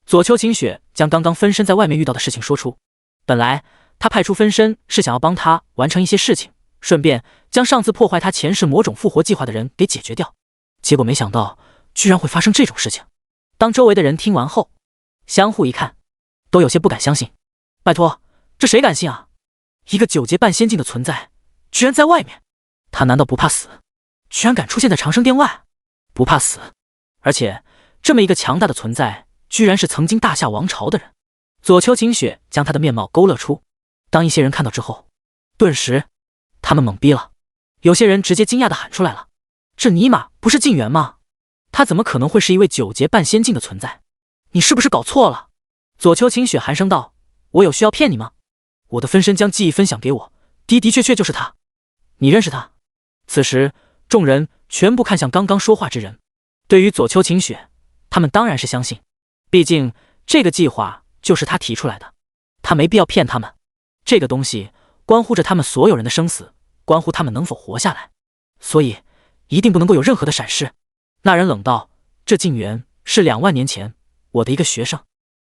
左丘晴雪将刚刚分身在外面遇到的事情说出。本来他派出分身是想要帮他完成一些事情，顺便将上次破坏他前世魔种复活计划的人给解决掉，结果没想到居然会发生这种事情。当周围的人听完后，相互一看，都有些不敢相信。拜托，这谁敢信啊？一个9阶半仙境的存在居然在外面，他难道不怕死？居然敢出现在长生殿外，不怕死？而且这么一个强大的存在，居然是曾经大夏王朝的人。左丘晴雪将他的面貌勾勒出，当一些人看到之后，顿时他们懵逼了，有些人直接惊讶地喊出来了：这尼玛不是静元吗？他怎么可能会是一位9阶半仙境的存在？你是不是搞错了？左丘晴雪寒声道：我有需要骗你吗？我的分身将记忆分享给我，的的确确就是他。你认识他？此时众人全部看向刚刚说话之人。对于左丘晴雪，他们当然是相信，毕竟这个计划就是他提出来的，他没必要骗他们。这个东西关乎着他们所有人的生死，关乎他们能否活下来，所以一定不能够有任何的闪失。那人冷道：这静元是2万年前我的一个学生，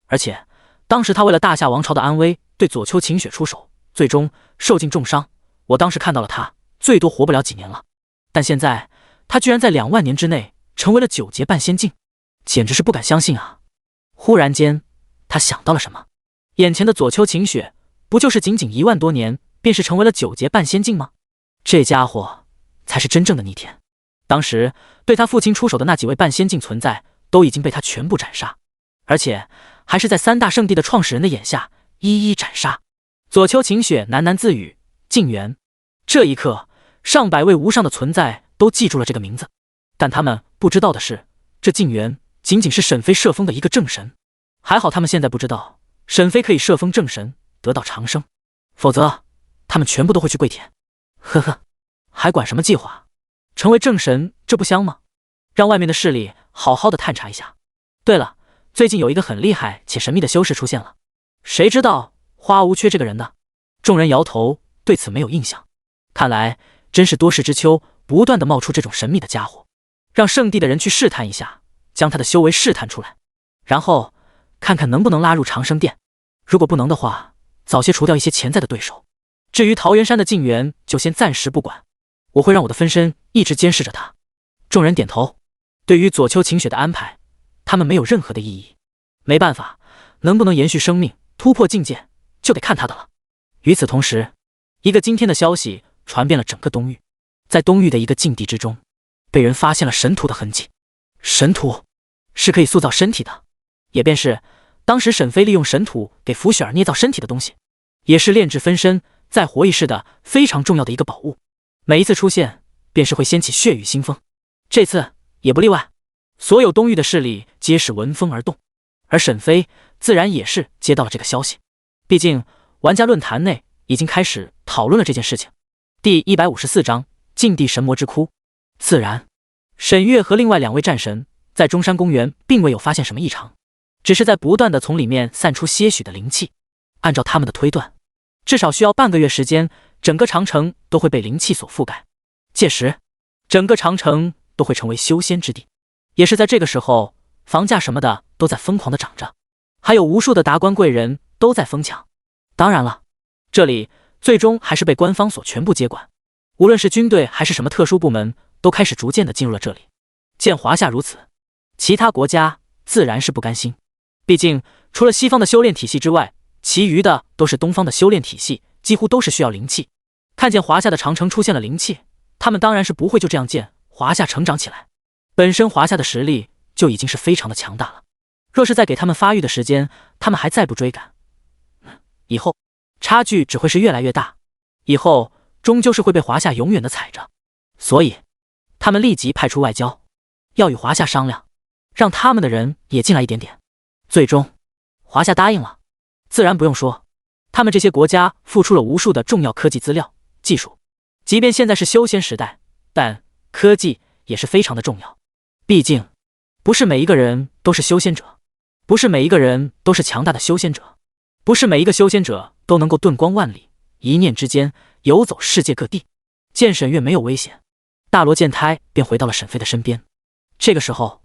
而且当时他为了大夏王朝的安危对左丘晴雪出手，最终受尽重伤。我当时看到了他最多活不了几年了，但现在他居然在2万年之内成为了9阶半仙境，简直是不敢相信啊！忽然间他想到了什么，眼前的左丘晴雪不就是仅仅1万多年便是成为了9阶半仙境吗？这家伙才是真正的逆天。当时对他父亲出手的那几位半仙境存在都已经被他全部斩杀，而且还是在3大圣地的创始人的眼下一一斩杀。左丘晴雪喃喃自语：静元。这一刻，上百位无上的存在都记住了这个名字，但他们不知道的是，这静元仅仅是沈飞摄封的一个正神。还好他们现在不知道沈飞可以摄封正神得到长生，否则他们全部都会去跪舔。呵呵，还管什么计划？成为正神这不香吗？让外面的势力好好的探查一下。对了，最近有一个很厉害且神秘的修士出现了，谁知道花无缺这个人的？众人摇头，对此没有印象。看来真是多事之秋，不断的冒出这种神秘的家伙。让圣地的人去试探一下，将他的修为试探出来，然后看看能不能拉入长生殿。如果不能的话，早些除掉一些潜在的对手。至于桃源山的静元，就先暂时不管，我会让我的分身一直监视着他。众人点头，对于左丘晴雪的安排，他们没有任何的异议。没办法，能不能延续生命，突破境界，就得看他的了。与此同时，一个惊天的消息传遍了整个东域，在东域的一个禁地之中，被人发现了神荼的痕迹。神荼是可以塑造身体的，也便是当时沈飞利用神荼给符雪儿捏造身体的东西，也是炼制分身在活异世的非常重要的一个宝物。每一次出现，便是会掀起血雨腥风，这次也不例外。所有东域的势力皆是闻风而动，而沈飞自然也是接到了这个消息。毕竟玩家论坛内已经开始讨论了这件事情。第154章禁地神魔之窟。自然，沈月和另外2位战神在中山公园并未有发现什么异常，只是在不断的从里面散出些许的灵气。按照他们的推断，至少需要半个月时间，整个长城都会被灵气所覆盖，届时整个长城都会成为修仙之地。也是在这个时候，房价什么的都在疯狂的涨着，还有无数的达官贵人都在疯抢。当然了，这里最终还是被官方所全部接管，无论是军队还是什么特殊部门，都开始逐渐的进入了这里。见华夏如此，其他国家自然是不甘心，毕竟除了西方的修炼体系之外，其余的都是东方的修炼体系，几乎都是需要灵气。看见华夏的长城出现了灵气，他们当然是不会就这样见华夏成长起来。本身华夏的实力就已经是非常的强大了，若是再给他们发育的时间，他们还再不追赶，以后差距只会是越来越大，以后终究是会被华夏永远的踩着。所以他们立即派出外交，要与华夏商量，让他们的人也进来一点点。最终华夏答应了。自然不用说，他们这些国家付出了无数的重要科技资料、技术，即便现在是修仙时代，但科技也是非常的重要。毕竟不是每一个人都是修仙者，不是每一个人都是强大的修仙者，不是每一个修仙者都能够遁光万里，一念之间游走世界各地。见沈月没有危险，大罗剑胎便回到了沈飞的身边。这个时候，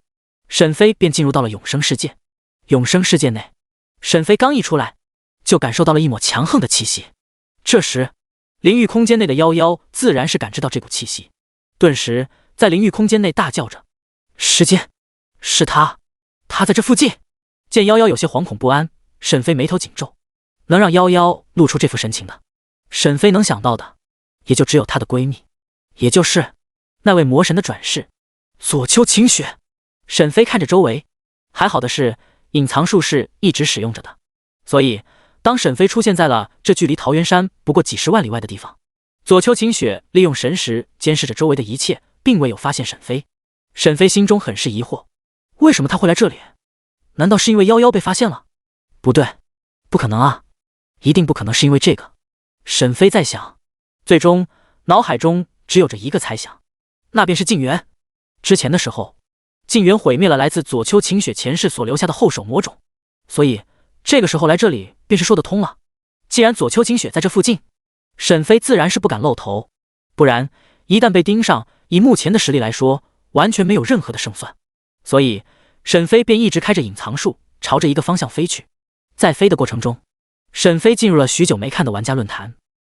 沈飞便进入到了永生世界。永生世界内，沈飞刚一出来，就感受到了一抹强横的气息。这时灵域空间内的妖妖自然是感知到这股气息，顿时在灵域空间内大叫着：时间，是他在这附近。见妖妖有些惶恐不安，沈飞眉头紧皱。能让妖妖露出这副神情的，沈飞能想到的也就只有她的闺蜜，也就是那位魔神的转世左丘晴雪。沈飞看着周围，还好的是隐藏术是一直使用着的，所以当沈飞出现在了这距离桃源山不过几十万里外的地方，左丘晴雪利用神识监视着周围的一切，并未有发现沈飞。沈飞心中很是疑惑，为什么他会来这里？难道是因为妖妖被发现了？不对，不可能啊，一定不可能是因为这个。沈飞在想，最终脑海中只有着一个猜想，那便是静元。之前的时候，静元毁灭了来自左丘晴雪前世所留下的后手魔种，所以这个时候来这里便是说得通了。既然左丘晴雪在这附近，沈飞自然是不敢露头，不然一旦被盯上，以目前的实力来说，完全没有任何的胜算。所以沈飞便一直开着隐藏术，朝着一个方向飞去。在飞的过程中，沈飞进入了许久没看的玩家论坛，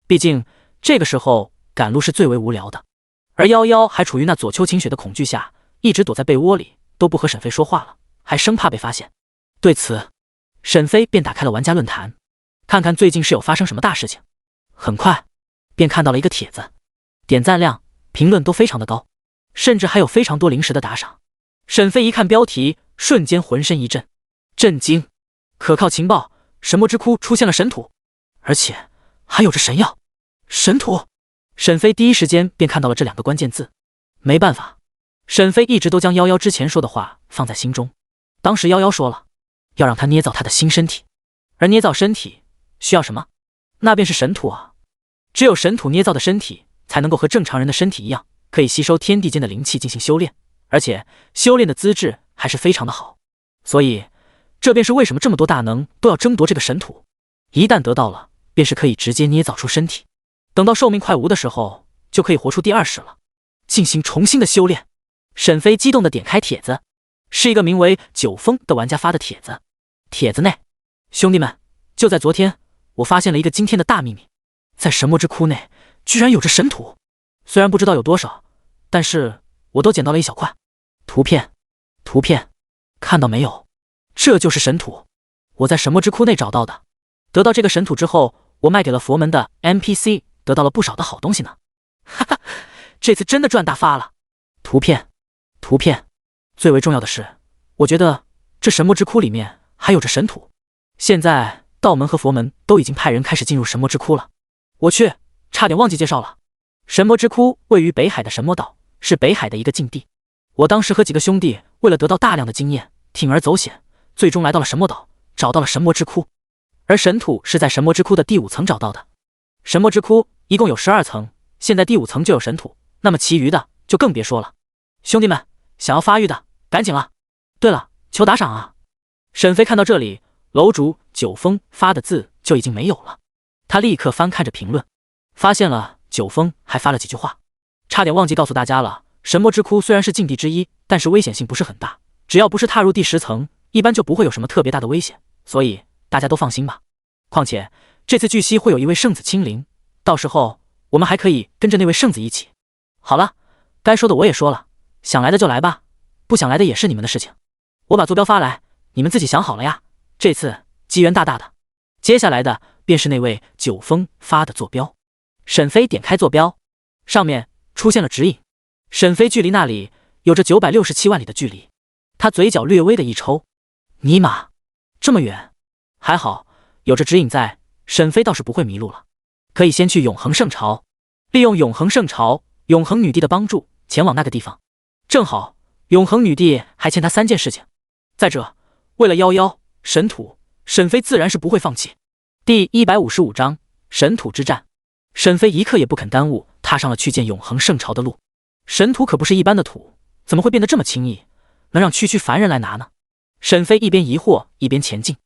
毕竟这个时候赶路是最为无聊的，而夭夭还处于那左丘晴雪的恐惧下，一直躲在被窝里，都不和沈飞说话了，还生怕被发现。对此，沈飞便打开了玩家论坛，看看最近是有发生什么大事情。很快便看到了一个帖子，点赞量、评论都非常的高，甚至还有非常多零食的打赏。沈飞一看标题，瞬间浑身一震，震惊！可靠情报，神魔之窟出现了神土，而且还有着神药。神土！沈飞第一时间便看到了这两个关键字。没办法，沈飞一直都将夭夭之前说的话放在心中。当时夭夭说了，要让他捏造他的新身体，而捏造身体需要什么？那便是神土啊！只有神土捏造的身体，才能够和正常人的身体一样，可以吸收天地间的灵气进行修炼，而且修炼的资质还是非常的好。所以这便是为什么这么多大能都要争夺这个神土，一旦得到了，便是可以直接捏造出身体，等到寿命快无的时候，就可以活出第二世了，进行重新的修炼。沈飞激动地点开帖子，是一个名为九峰的玩家发的帖子。帖子内，兄弟们，就在昨天，我发现了一个惊天的大秘密，在神魔之窟内居然有着神土，虽然不知道有多少，但是我都捡到了一小块。图片，看到没有？这就是神土，我在神魔之窟内找到的。得到这个神土之后，我卖给了佛门的 NPC， 得到了不少的好东西呢。哈哈，这次真的赚大发了。图片，最为重要的是，我觉得这神魔之窟里面还有着神土。现在道门和佛门都已经派人开始进入神魔之窟了。我去，差点忘记介绍了。神魔之窟位于北海的神魔岛，是北海的一个禁地。我当时和几个兄弟为了得到大量的经验，铤而走险，最终来到了神魔岛，找到了神魔之窟。而神土是在神魔之窟的第5层找到的。神魔之窟一共有12层，现在第5层就有神土，那么其余的就更别说了。兄弟们，想要发育的赶紧了。对了，求打赏啊！沈飞看到这里，楼主九峰发的字就已经没有了。他立刻翻看着评论，发现了九峰还发了几句话，差点忘记告诉大家了。神魔之窟虽然是禁地之一，但是危险性不是很大，只要不是踏入第10层，一般就不会有什么特别大的危险，所以大家都放心吧。况且这次据悉会有一位圣子亲临，到时候我们还可以跟着那位圣子一起。好了，该说的我也说了，想来的就来吧，不想来的也是你们的事情。我把坐标发来，你们自己想好了呀。这次机缘大大的。接下来的便是那位九峰发的坐标。沈飞点开坐标，上面出现了指引。沈飞距离那里有着967万里的距离，他嘴角略微的一抽，尼玛，这么远！还好有着指引在，沈飞倒是不会迷路了。可以先去永恒圣朝，利用永恒圣朝永恒女帝的帮助前往那个地方。正好永恒女帝还欠他3件事情，再者为了11神土，沈飞自然是不会放弃。第155章神土之战，沈飞一刻也不肯耽误，踏上了去见永恒圣朝的路。神土可不是一般的土，怎么会变得这么轻易，能让区区凡人来拿呢？沈飞一边疑惑一边前进，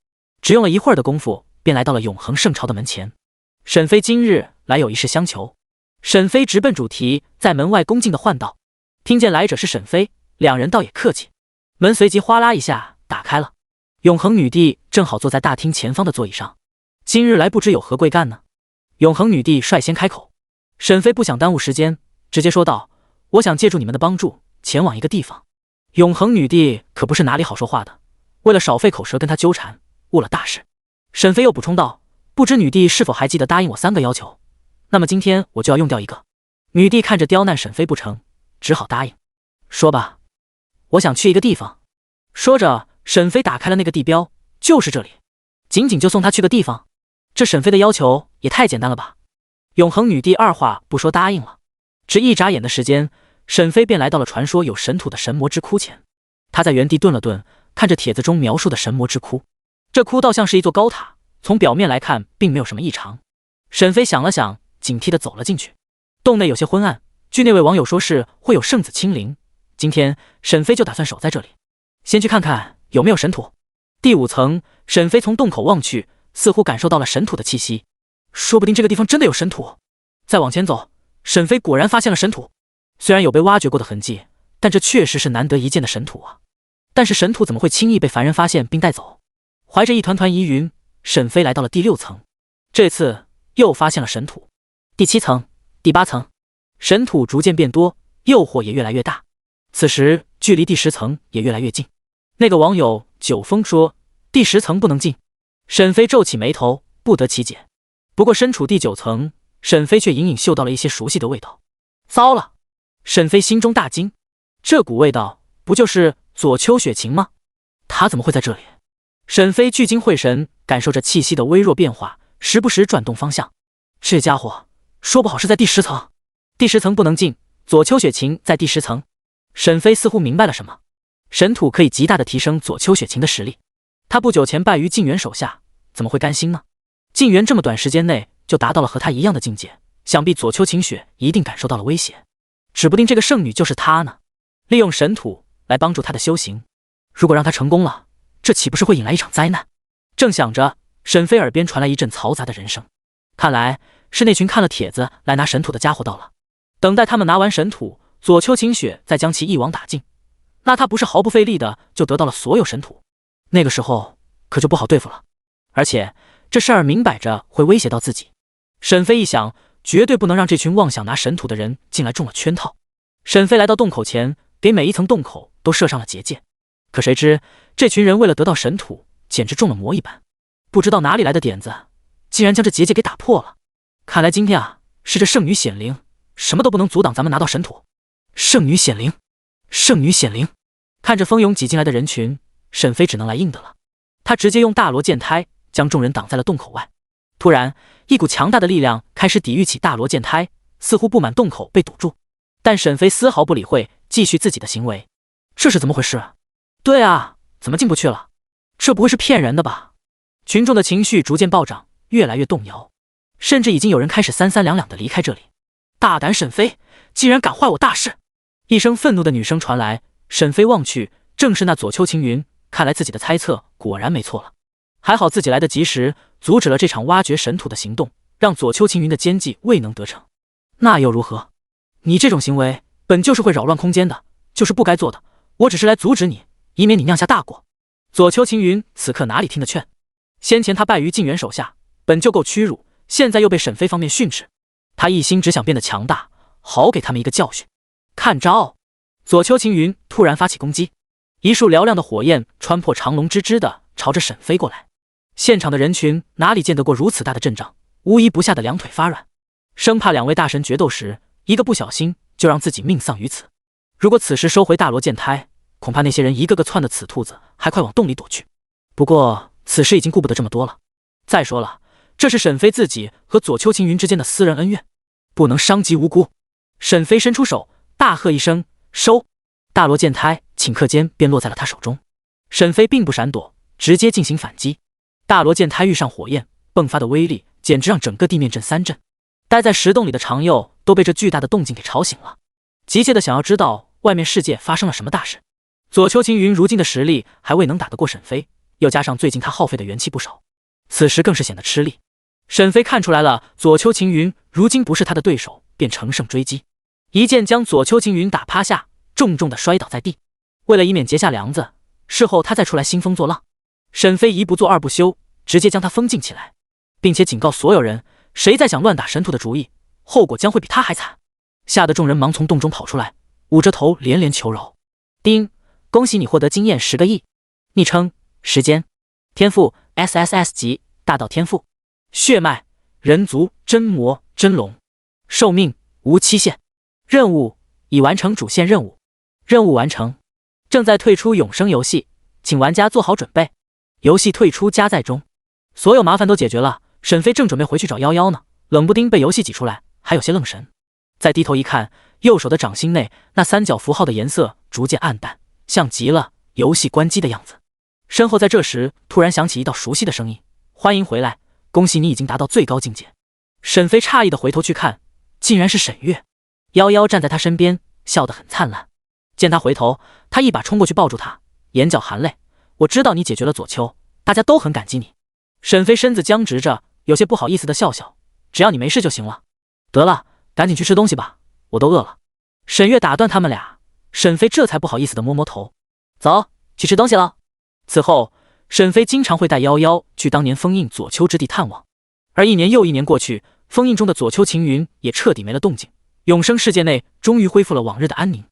只用了一会儿的功夫，便来到了永恒圣朝的门前。沈飞今日来有一事相求。沈飞直奔主题，在门外恭敬地唤道。听见来者是沈飞，两人倒也客气。门随即哗啦一下打开了，永恒女帝正好坐在大厅前方的座椅上。今日来不知有何贵干呢？永恒女帝率先开口。沈飞不想耽误时间，直接说道：我想借助你们的帮助前往一个地方。永恒女帝可不是哪里好说话的，为了少费口舌跟他纠缠，误了大事。沈飞又补充道：不知女帝是否还记得答应我3个要求，那么今天我就要用掉1个。女帝看着刁难沈飞不成，只好答应。说吧，我想去一个地方。说着沈飞打开了那个地标，就是这里，仅仅就送他去个地方，这沈飞的要求也太简单了吧。永恒女帝二话不说答应了。只一眨眼的时间，沈飞便来到了传说有神土的神魔之窟前。他在原地顿了顿，看着帖子中描述的神魔之窟，这窟倒像是一座高塔，从表面来看并没有什么异常。沈飞想了想，警惕地走了进去。洞内有些昏暗，据那位网友说是会有圣子亲临，今天沈飞就打算守在这里，先去看看有没有神土。第5层，沈飞从洞口望去，似乎感受到了神土的气息，说不定这个地方真的有神土。再往前走，沈飞果然发现了神土，虽然有被挖掘过的痕迹，但这确实是难得一见的神土啊。但是神土怎么会轻易被凡人发现并带走？怀着一团团疑云，沈飞来到了第6层，这次又发现了神土。第7层、第8层，神土逐渐变多，诱惑也越来越大。此时距离第10层也越来越近。那个网友九峰说第10层不能进，沈飞皱起眉头，不得其解。不过身处第9层，沈飞却隐隐嗅到了一些熟悉的味道。糟了！沈飞心中大惊，这股味道不就是左丘雪晴吗？他怎么会在这里？沈飞聚精会神，感受着气息的微弱变化，时不时转动方向。这家伙说不好是在第10层。第10层不能进，左丘雪晴在第10层。沈飞似乎明白了什么，神土可以极大的提升左丘雪晴的实力。他不久前败于静园手下，怎么会甘心呢？静园这么短时间内就达到了和他一样的境界，想必左丘晴雪一定感受到了威胁，指不定这个圣女就是他呢。利用神土来帮助他的修行，如果让他成功了，这岂不是会引来一场灾难？正想着，沈飞耳边传来一阵嘈杂的人声，看来是那群看了帖子来拿神土的家伙到了。等待他们拿完神土，左丘晴雪再将其一网打尽，那他不是毫不费力的就得到了所有神土？那个时候可就不好对付了，而且这事儿明摆着会威胁到自己。沈飞一想，绝对不能让这群妄想拿神土的人进来中了圈套。沈飞来到洞口前，给每一层洞口都设上了结界。可谁知这群人为了得到神土，简直中了魔一般，不知道哪里来的点子，竟然将这结界给打破了。看来今天啊，是这圣女显灵，什么都不能阻挡咱们拿到神土。圣女显灵，圣女显灵！看着蜂拥挤进来的人群，沈飞只能来硬的了。他直接用大罗剑胎将众人挡在了洞口外。突然，一股强大的力量开始抵御起大罗剑胎，似乎布满洞口被堵住。但沈飞丝毫不理会，继续自己的行为。这是怎么回事？对啊，怎么进不去了？这不会是骗人的吧？群众的情绪逐渐暴涨，越来越动摇，甚至已经有人开始三三两两的离开这里。大胆沈飞，竟然敢坏我大事！一声愤怒的女声传来，沈飞望去，正是那左丘晴云。看来自己的猜测果然没错了。还好自己来得及时，阻止了这场挖掘神土的行动，让左丘青云的奸计未能得逞。那又如何？你这种行为本就是会扰乱空间的，就是不该做的。我只是来阻止你，以免你酿下大祸。左丘青云此刻哪里听得劝？先前他败于晋元手下，本就够屈辱，现在又被沈飞方面训斥，他一心只想变得强大，好给他们一个教训。看招！左丘青云突然发起攻击，一束嘹亮的火焰穿破长龙，吱吱的朝着沈飞过来。现场的人群哪里见得过如此大的阵仗，无一不吓得两腿发软，生怕两位大神决斗时一个不小心就让自己命丧于此。如果此时收回大罗剑胎，恐怕那些人一个个窜的死兔子还快往洞里躲去。不过此时已经顾不得这么多了。再说了，这是沈飞自己和左丘青云之间的私人恩怨，不能伤及无辜。沈飞伸出手，大喝一声收，大罗剑胎顷刻间便落在了他手中。沈飞并不闪躲，直接进行反击。大罗剑胎遇上火焰迸发的威力，简直让整个地面震三震。待在石洞里的长佑都被这巨大的动静给吵醒了，急切的想要知道外面世界发生了什么大事。左丘青云如今的实力还未能打得过沈飞，又加上最近他耗费的元气不少，此时更是显得吃力。沈飞看出来了，左丘青云如今不是他的对手，便乘胜追击，一剑将左丘青云打趴下，重重的摔倒在地。为了以免结下梁子，事后他再出来兴风作浪，沈飞一不做二不休，直接将他封禁起来，并且警告所有人，谁再想乱打神土的主意，后果将会比他还惨。吓得众人忙从洞中跑出来，捂着头连连求饶。丁，恭喜你获得经验10个亿。昵称时间，天赋 SSS 级大道天赋，血脉人族真魔真龙，寿命无期限。任务已完成主线任务，任务完成，正在退出永生游戏，请玩家做好准备。游戏退出加载中。所有麻烦都解决了，沈飞正准备回去找夭夭呢，冷不丁被游戏挤出来，还有些愣神。再低头一看，右手的掌心内那三角符号的颜色逐渐暗淡，像极了游戏关机的样子。身后在这时突然响起一道熟悉的声音：欢迎回来，恭喜你已经达到最高境界。沈飞诧异的回头去看，竟然是沈月。夭夭站在他身边，笑得很灿烂。见他回头，他一把冲过去抱住他，眼角含泪：我知道你解决了左丘，大家都很感激你。沈飞身子僵直着，有些不好意思的笑笑：只要你没事就行了。得了，赶紧去吃东西吧，我都饿了。沈月打断他们俩，沈飞这才不好意思的摸摸头：走，去吃东西了。此后，沈飞经常会带夭夭去当年封印左丘之地探望，而一年又一年过去，封印中的左丘晴云也彻底没了动静，永生世界内终于恢复了往日的安宁。